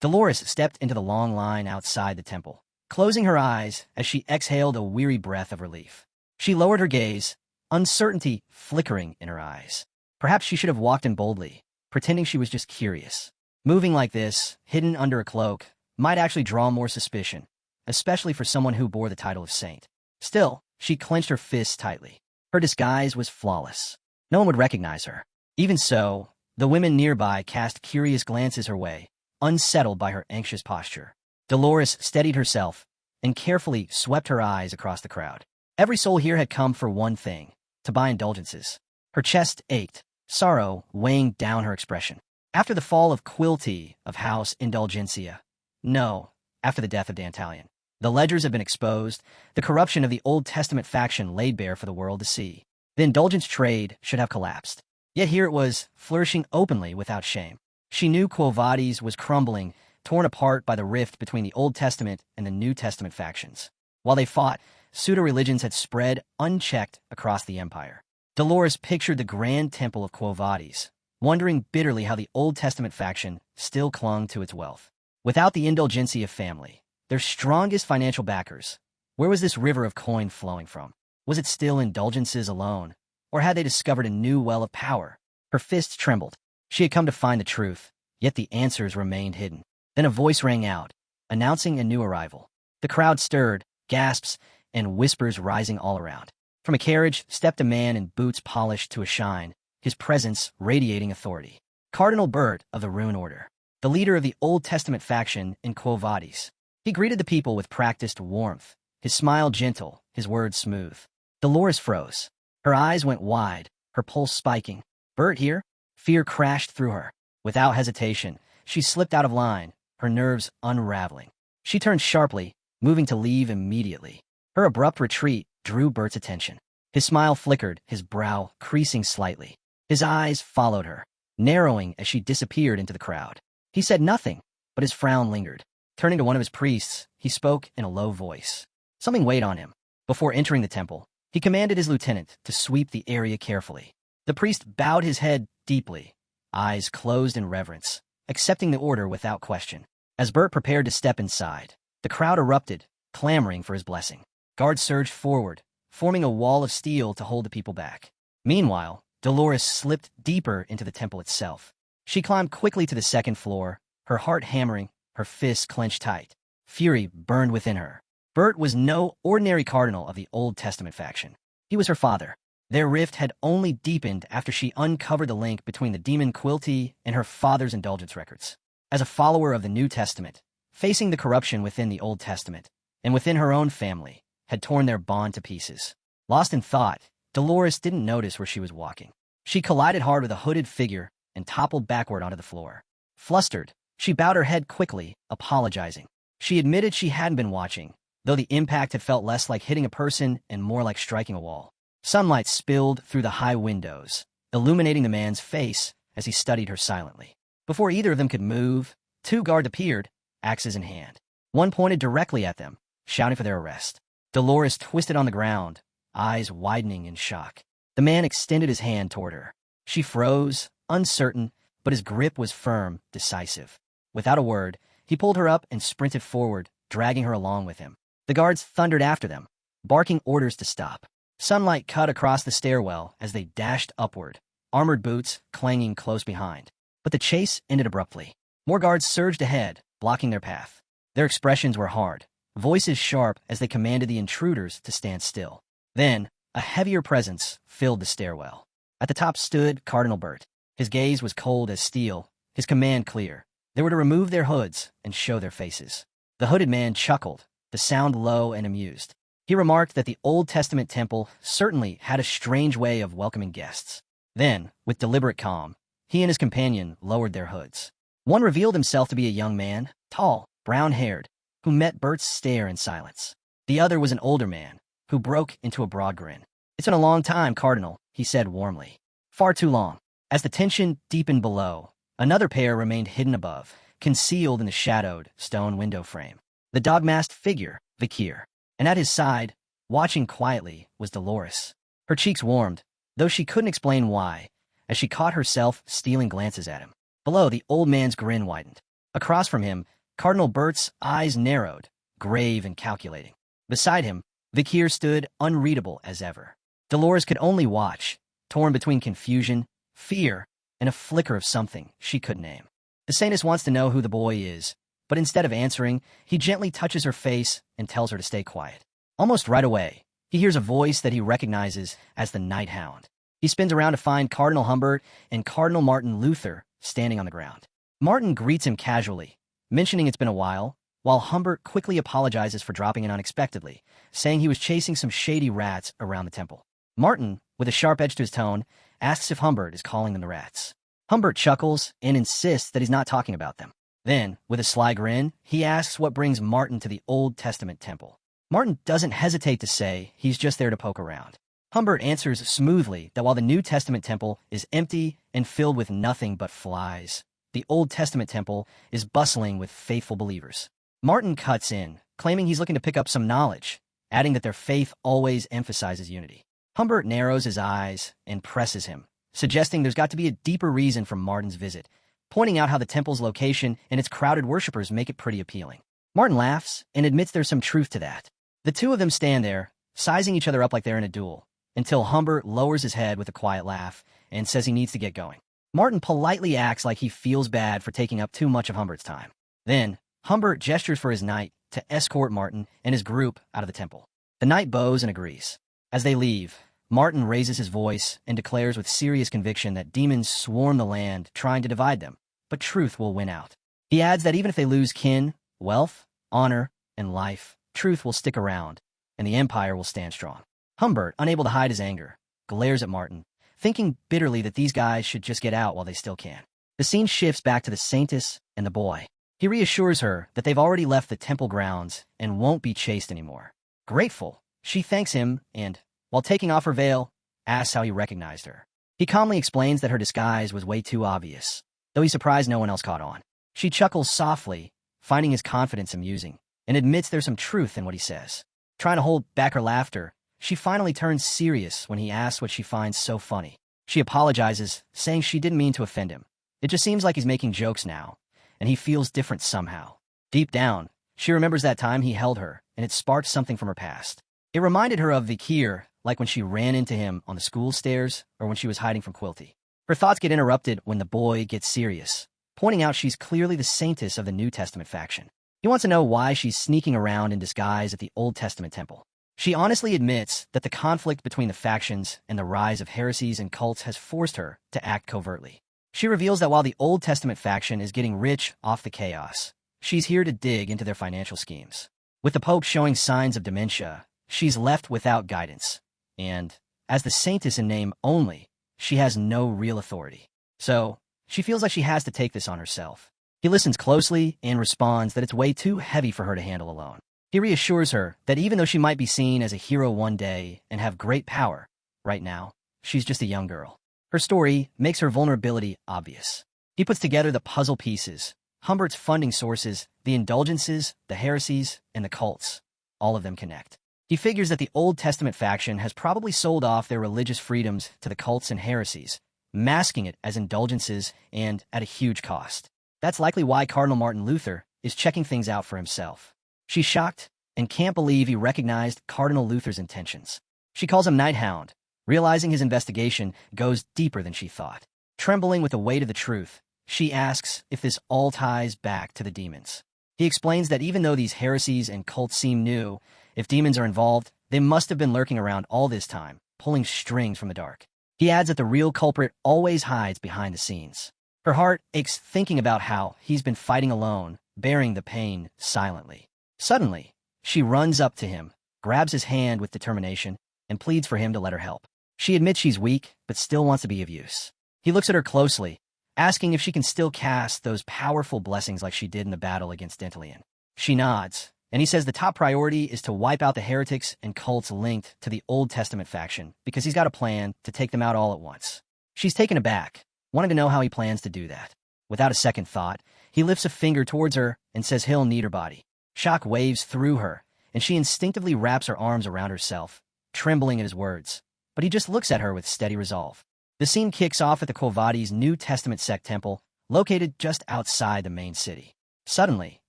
Dolores stepped into the long line outside the temple, closing her eyes as she exhaled a weary breath of relief. She lowered her gaze, uncertainty flickering in her eyes. Perhaps she should have walked in boldly, pretending she was just curious. Moving like this, hidden under a cloak, might actually draw more suspicion, especially for someone who bore the title of saint. Still, she clenched her fists tightly. Her disguise was flawless. No one would recognize her. Even so, the women nearby cast curious glances her way, unsettled by her anxious posture. Dolores steadied herself and carefully swept her eyes across the crowd. Every soul here had come for one thing, to buy indulgences. Her chest ached, sorrow weighing down her expression. After the fall of Quilty of House Indulgencia. No, after the death of Dantalion. The ledgers have been exposed, the corruption of the Old Testament faction laid bare for the world to see. The indulgence trade should have collapsed. Yet here it was, flourishing openly without shame. She knew Quo Vadis was crumbling, torn apart by the rift between the Old Testament and the New Testament factions. While they fought, pseudo-religions had spread unchecked across the empire. Dolores pictured the grand temple of Quo Vadis, wondering bitterly how the Old Testament faction still clung to its wealth. Without the Indulgencia family, their strongest financial backers, where was this river of coin flowing from? Was it still indulgences alone, or had they discovered a new well of power? Her fists trembled. She had come to find the truth, yet the answers remained hidden. Then a voice rang out, announcing a new arrival. The crowd stirred, gasps, and whispers rising all around. From a carriage stepped a man in boots polished to a shine, his presence radiating authority. Cardinal Bert of the Rune Order, the leader of the Old Testament faction in Quo Vadis. He greeted the people with practiced warmth, his smile gentle, his words smooth. Dolores froze. Her eyes went wide, her pulse spiking. Bert here? Fear crashed through her. Without hesitation, she slipped out of line, her nerves unraveling. She turned sharply, moving to leave immediately. Her abrupt retreat drew Bert's attention. His smile flickered, his brow creasing slightly. His eyes followed her, narrowing as she disappeared into the crowd. He said nothing, but his frown lingered. Turning to one of his priests, he spoke in a low voice. Something weighed on him. Before entering the temple, he commanded his lieutenant to sweep the area carefully. The priest bowed his head deeply, eyes closed in reverence, accepting the order without question. As Bert prepared to step inside, the crowd erupted, clamoring for his blessing. Guards surged forward, forming a wall of steel to hold the people back. Meanwhile, Dolores slipped deeper into the temple itself. She climbed quickly to the second floor, her heart hammering, her fists clenched tight. Fury burned within her. Bert was no ordinary cardinal of the Old Testament faction. He was her father. Their rift had only deepened after she uncovered the link between the demon Quilty and her father's indulgence records. As a follower of the New Testament, facing the corruption within the Old Testament, and within her own family, had torn their bond to pieces. Lost in thought, Dolores didn't notice where she was walking. She collided hard with a hooded figure and toppled backward onto the floor. Flustered, she bowed her head quickly, apologizing. She admitted she hadn't been watching, though the impact had felt less like hitting a person and more like striking a wall. Sunlight spilled through the high windows, illuminating the man's face as he studied her silently. Before either of them could move, two guards appeared, axes in hand. One pointed directly at them, shouting for their arrest. Dolores twisted on the ground, eyes widening in shock. The man extended his hand toward her. She froze, uncertain, but his grip was firm, decisive. Without a word, he pulled her up and sprinted forward, dragging her along with him. The guards thundered after them, barking orders to stop. Sunlight cut across the stairwell as they dashed upward, armored boots clanging close behind. But the chase ended abruptly. More guards surged ahead, blocking their path. Their expressions were hard, voices sharp as they commanded the intruders to stand still. Then, a heavier presence filled the stairwell. At the top stood Cardinal Bert. His gaze was cold as steel, his command clear. They were to remove their hoods and show their faces. The hooded man chuckled, the sound low and amused. He remarked that the Old Testament temple certainly had a strange way of welcoming guests. Then, with deliberate calm, he and his companion lowered their hoods. One revealed himself to be a young man, tall, brown-haired, who met Bert's stare in silence. The other was an older man, who broke into a broad grin. "It's been a long time, Cardinal," he said warmly. "Far too long." As the tension deepened below, another pair remained hidden above, concealed in the shadowed stone window frame. The dog-masked figure, Vakir. And at his side, watching quietly, was Dolores. Her cheeks warmed, though she couldn't explain why, as she caught herself stealing glances at him. Below, the old man's grin widened. Across from him, Cardinal Bert's eyes narrowed, grave and calculating. Beside him, Vakir stood unreadable as ever. Dolores could only watch, torn between confusion, fear, and a flicker of something she couldn't name. The Saintess wants to know who the boy is, but instead of answering, he gently touches her face and tells her to stay quiet. Almost right away, he hears a voice that he recognizes as the Night Hound. He spins around to find Cardinal Humbert and Cardinal Martin Luther standing on the ground. Martin greets him casually, mentioning it's been a while Humbert quickly apologizes for dropping in unexpectedly, saying he was chasing some shady rats around the temple. Martin, with a sharp edge to his tone, asks if Humbert is calling them the rats. Humbert chuckles and insists that he's not talking about them. Then, with a sly grin, he asks what brings Martin to the Old Testament temple. Martin doesn't hesitate to say he's just there to poke around. Humbert answers smoothly that while the New Testament temple is empty and filled with nothing but flies, the Old Testament temple is bustling with faithful believers. Martin cuts in, claiming he's looking to pick up some knowledge, adding that their faith always emphasizes unity. Humbert narrows his eyes and presses him, suggesting there's got to be a deeper reason for Martin's visit, pointing out how the temple's location and its crowded worshippers make it pretty appealing. Martin laughs and admits there's some truth to that. The two of them stand there, sizing each other up like they're in a duel, until Humbert lowers his head with a quiet laugh and says he needs to get going. Martin politely acts like he feels bad for taking up too much of Humbert's time. Then, Humbert gestures for his knight to escort Martin and his group out of the temple. The knight bows and agrees. As they leave, Martin raises his voice and declares with serious conviction that demons swarm the land trying to divide them, but truth will win out. He adds that even if they lose kin, wealth, honor, and life, truth will stick around, and the empire will stand strong. Humbert, unable to hide his anger, glares at Martin, thinking bitterly that these guys should just get out while they still can. The scene shifts back to the Saintess and the boy. He reassures her that they've already left the temple grounds and won't be chased anymore. Grateful, she thanks him and, while taking off her veil, asks how he recognized her. He calmly explains that her disguise was way too obvious, though he's surprised no one else caught on. She chuckles softly, finding his confidence amusing, and admits there's some truth in what he says. Trying to hold back her laughter, she finally turns serious when he asks what she finds so funny. She apologizes, saying she didn't mean to offend him. It just seems like he's making jokes now, and he feels different somehow. Deep down, she remembers that time he held her, and it sparked something from her past. It reminded her of Vakir, like when she ran into him on the school stairs or when she was hiding from Quilty. Her thoughts get interrupted when the boy gets serious, pointing out she's clearly the saintess of the New Testament faction. He wants to know why she's sneaking around in disguise at the Old Testament temple. She honestly admits that the conflict between the factions and the rise of heresies and cults has forced her to act covertly. She reveals that while the Old Testament faction is getting rich off the chaos, she's here to dig into their financial schemes. With the Pope showing signs of dementia, she's left without guidance. And, as the saintess in name only, she has no real authority. So, she feels like she has to take this on herself. He listens closely and responds that it's way too heavy for her to handle alone. He reassures her that even though she might be seen as a hero one day and have great power, right now, she's just a young girl. Her story makes her vulnerability obvious. He puts together the puzzle pieces, Humbert's funding sources, the indulgences, the heresies, and the cults. All of them connect. He figures that the Old Testament faction has probably sold off their religious freedoms to the cults and heresies, masking it as indulgences and at a huge cost. That's likely why Cardinal Martin Luther is checking things out for himself. She's shocked and can't believe he recognized Cardinal Luther's intentions. She calls him Hound, realizing his investigation goes deeper than she thought. Trembling with the weight of the truth, she asks if this all ties back to the demons. He explains that even though these heresies and cults seem new, if demons are involved, they must have been lurking around all this time, pulling strings from the dark. He adds that the real culprit always hides behind the scenes. Her heart aches thinking about how he's been fighting alone, bearing the pain silently. Suddenly, she runs up to him, grabs his hand with determination, and pleads for him to let her help. She admits she's weak, but still wants to be of use. He looks at her closely, asking if she can still cast those powerful blessings like she did in the battle against Dentalian. She nods, and he says the top priority is to wipe out the heretics and cults linked to the Old Testament faction because he's got a plan to take them out all at once. She's taken aback, wanting to know how he plans to do that. Without a second thought, he lifts a finger towards her and says he'll need her body. Shock waves through her, and she instinctively wraps her arms around herself, trembling at his words. But he just looks at her with steady resolve. The scene kicks off at the Quo New Testament sect temple, located just outside the main city. Suddenly,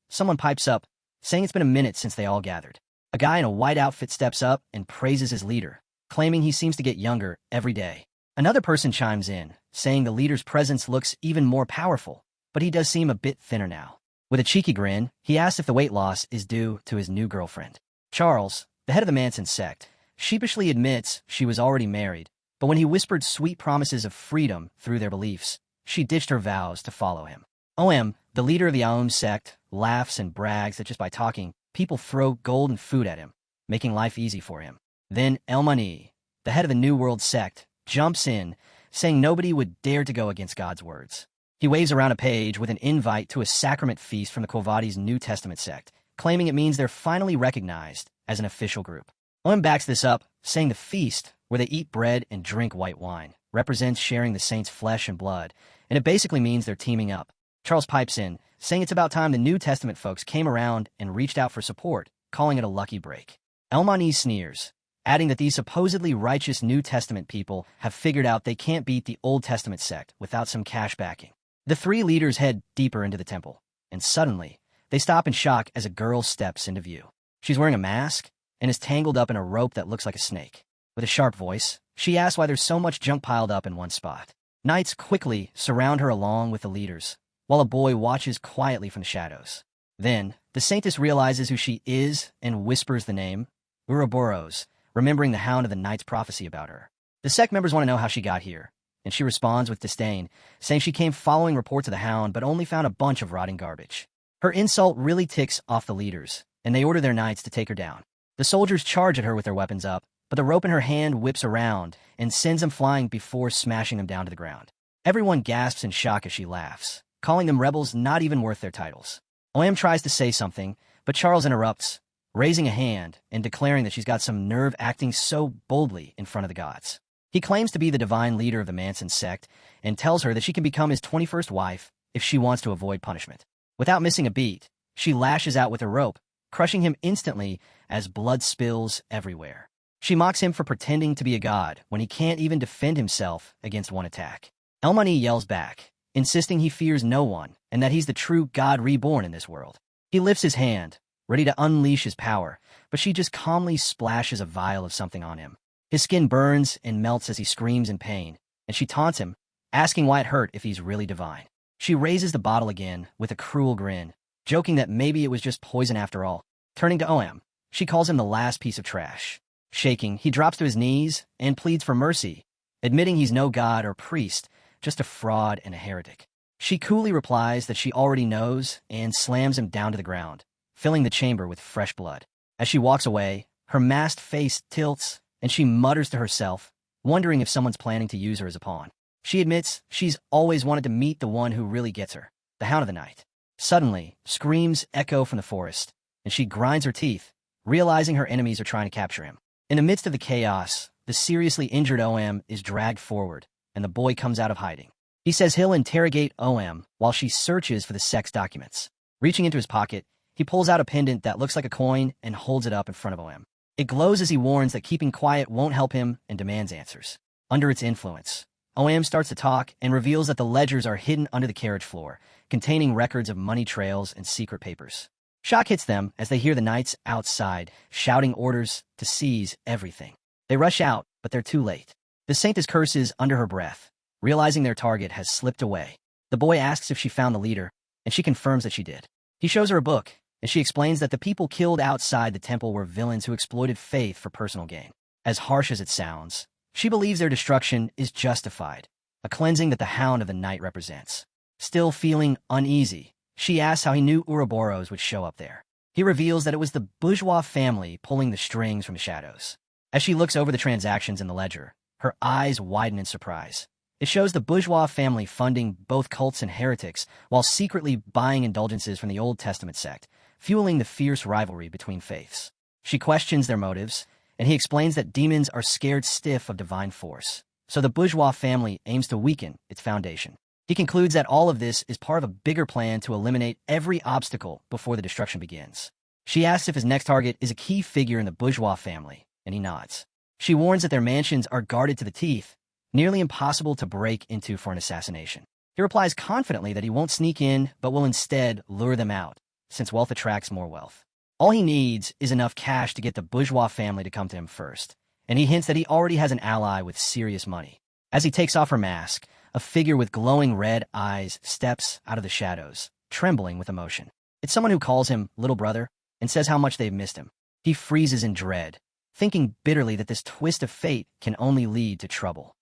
someone pipes up, saying it's been a minute since they all gathered. A guy in a white outfit steps up and praises his leader, claiming he seems to get younger every day. Another person chimes in, saying the leader's presence looks even more powerful, but he does seem a bit thinner now. With a cheeky grin, he asks if the weight loss is due to his new girlfriend. Charles, the head of the Manson sect, sheepishly admits she was already married, but when he whispered sweet promises of freedom through their beliefs, she ditched her vows to follow him. OM, the leader of the Aum sect, laughs and brags that just by talking, people throw gold and food at him, making life easy for him. Then Elmani, the head of the New World sect, jumps in, saying nobody would dare to go against God's words. He waves around a page with an invite to a sacrament feast from the Quo New Testament sect, claiming it means they're finally recognized as an official group. OM backs this up, saying the feast, where they eat bread and drink white wine, represents sharing the saints' flesh and blood, and it basically means they're teaming up. Charles pipes in, saying it's about time the New Testament folks came around and reached out for support, calling it a lucky break. Elmani sneers, adding that these supposedly righteous New Testament people have figured out they can't beat the Old Testament sect without some cash backing. The three leaders head deeper into the temple, and suddenly, they stop in shock as a girl steps into view. She's wearing a mask and is tangled up in a rope that looks like a snake. With a sharp voice, she asks why there's so much junk piled up in one spot. Knights quickly surround her along with the leaders, while a boy watches quietly from the shadows. Then, the saintess realizes who she is and whispers the name, Ouroboros, remembering the Hound of the Knight's prophecy about her. The sect members want to know how she got here, and she responds with disdain, saying she came following reports of the Hound but only found a bunch of rotting garbage. Her insult really ticks off the leaders, and they order their knights to take her down. The soldiers charge at her with their weapons up, but the rope in her hand whips around and sends them flying before smashing them down to the ground. Everyone gasps in shock as she laughs, calling them rebels not even worth their titles. OM tries to say something, but Charles interrupts, raising a hand and declaring that she's got some nerve acting so boldly in front of the gods. He claims to be the divine leader of the Manson sect and tells her that she can become his 21st wife if she wants to avoid punishment. Without missing a beat, she lashes out with her rope, crushing him instantly as blood spills everywhere. She mocks him for pretending to be a god when he can't even defend himself against one attack. Elmani yells back, insisting he fears no one and that he's the true god reborn in this world. He lifts his hand, ready to unleash his power, but she just calmly splashes a vial of something on him. His skin burns and melts as he screams in pain, and she taunts him, asking why it hurt if he's really divine. She raises the bottle again with a cruel grin, joking that maybe it was just poison after all. Turning to OM, she calls him the last piece of trash. Shaking, he drops to his knees and pleads for mercy, admitting he's no god or priest, just a fraud and a heretic. She coolly replies that she already knows and slams him down to the ground, filling the chamber with fresh blood. As she walks away, her masked face tilts, and she mutters to herself, wondering if someone's planning to use her as a pawn. She admits she's always wanted to meet the one who really gets her, the Hound of the Night. Suddenly, screams echo from the forest, and she grinds her teeth, realizing her enemies are trying to capture him. In the midst of the chaos, the seriously injured OM is dragged forward, and the boy comes out of hiding. He says he'll interrogate OM while she searches for the sex documents. Reaching into his pocket, he pulls out a pendant that looks like a coin and holds it up in front of OM. It glows as he warns that keeping quiet won't help him and demands answers. Under its influence, OM starts to talk and reveals that the ledgers are hidden under the carriage floor, containing records of money trails and secret papers. Shock hits them as they hear the knights outside shouting orders to seize everything. They rush out, but they're too late. The saintess curses under her breath, realizing their target has slipped away. The boy asks if she found the leader, and she confirms that she did. He shows her a book, and she explains that the people killed outside the temple were villains who exploited faith for personal gain. As harsh as it sounds, she believes their destruction is justified, a cleansing that the Hound of the Night represents. Still feeling uneasy, she asks how he knew Ouroboros would show up there. He reveals that it was the bourgeois family pulling the strings from the shadows. As she looks over the transactions in the ledger, her eyes widen in surprise. It shows the bourgeois family funding both cults and heretics while secretly buying indulgences from the Old Testament sect, fueling the fierce rivalry between faiths. She questions their motives, and he explains that demons are scared stiff of divine force, so the bourgeois family aims to weaken its foundation. He concludes that all of this is part of a bigger plan to eliminate every obstacle before the destruction begins. She asks if his next target is a key figure in the bourgeois family, and he nods. She warns that their mansions are guarded to the teeth, nearly impossible to break into for an assassination. He replies confidently that he won't sneak in, but will instead lure them out, since wealth attracts more wealth. All he needs is enough cash to get the bourgeois family to come to him first, and he hints that he already has an ally with serious money. As he takes off her mask, a figure with glowing red eyes steps out of the shadows, trembling with emotion. It's someone who calls him little brother and says how much they've missed him. He freezes in dread, thinking bitterly that this twist of fate can only lead to trouble.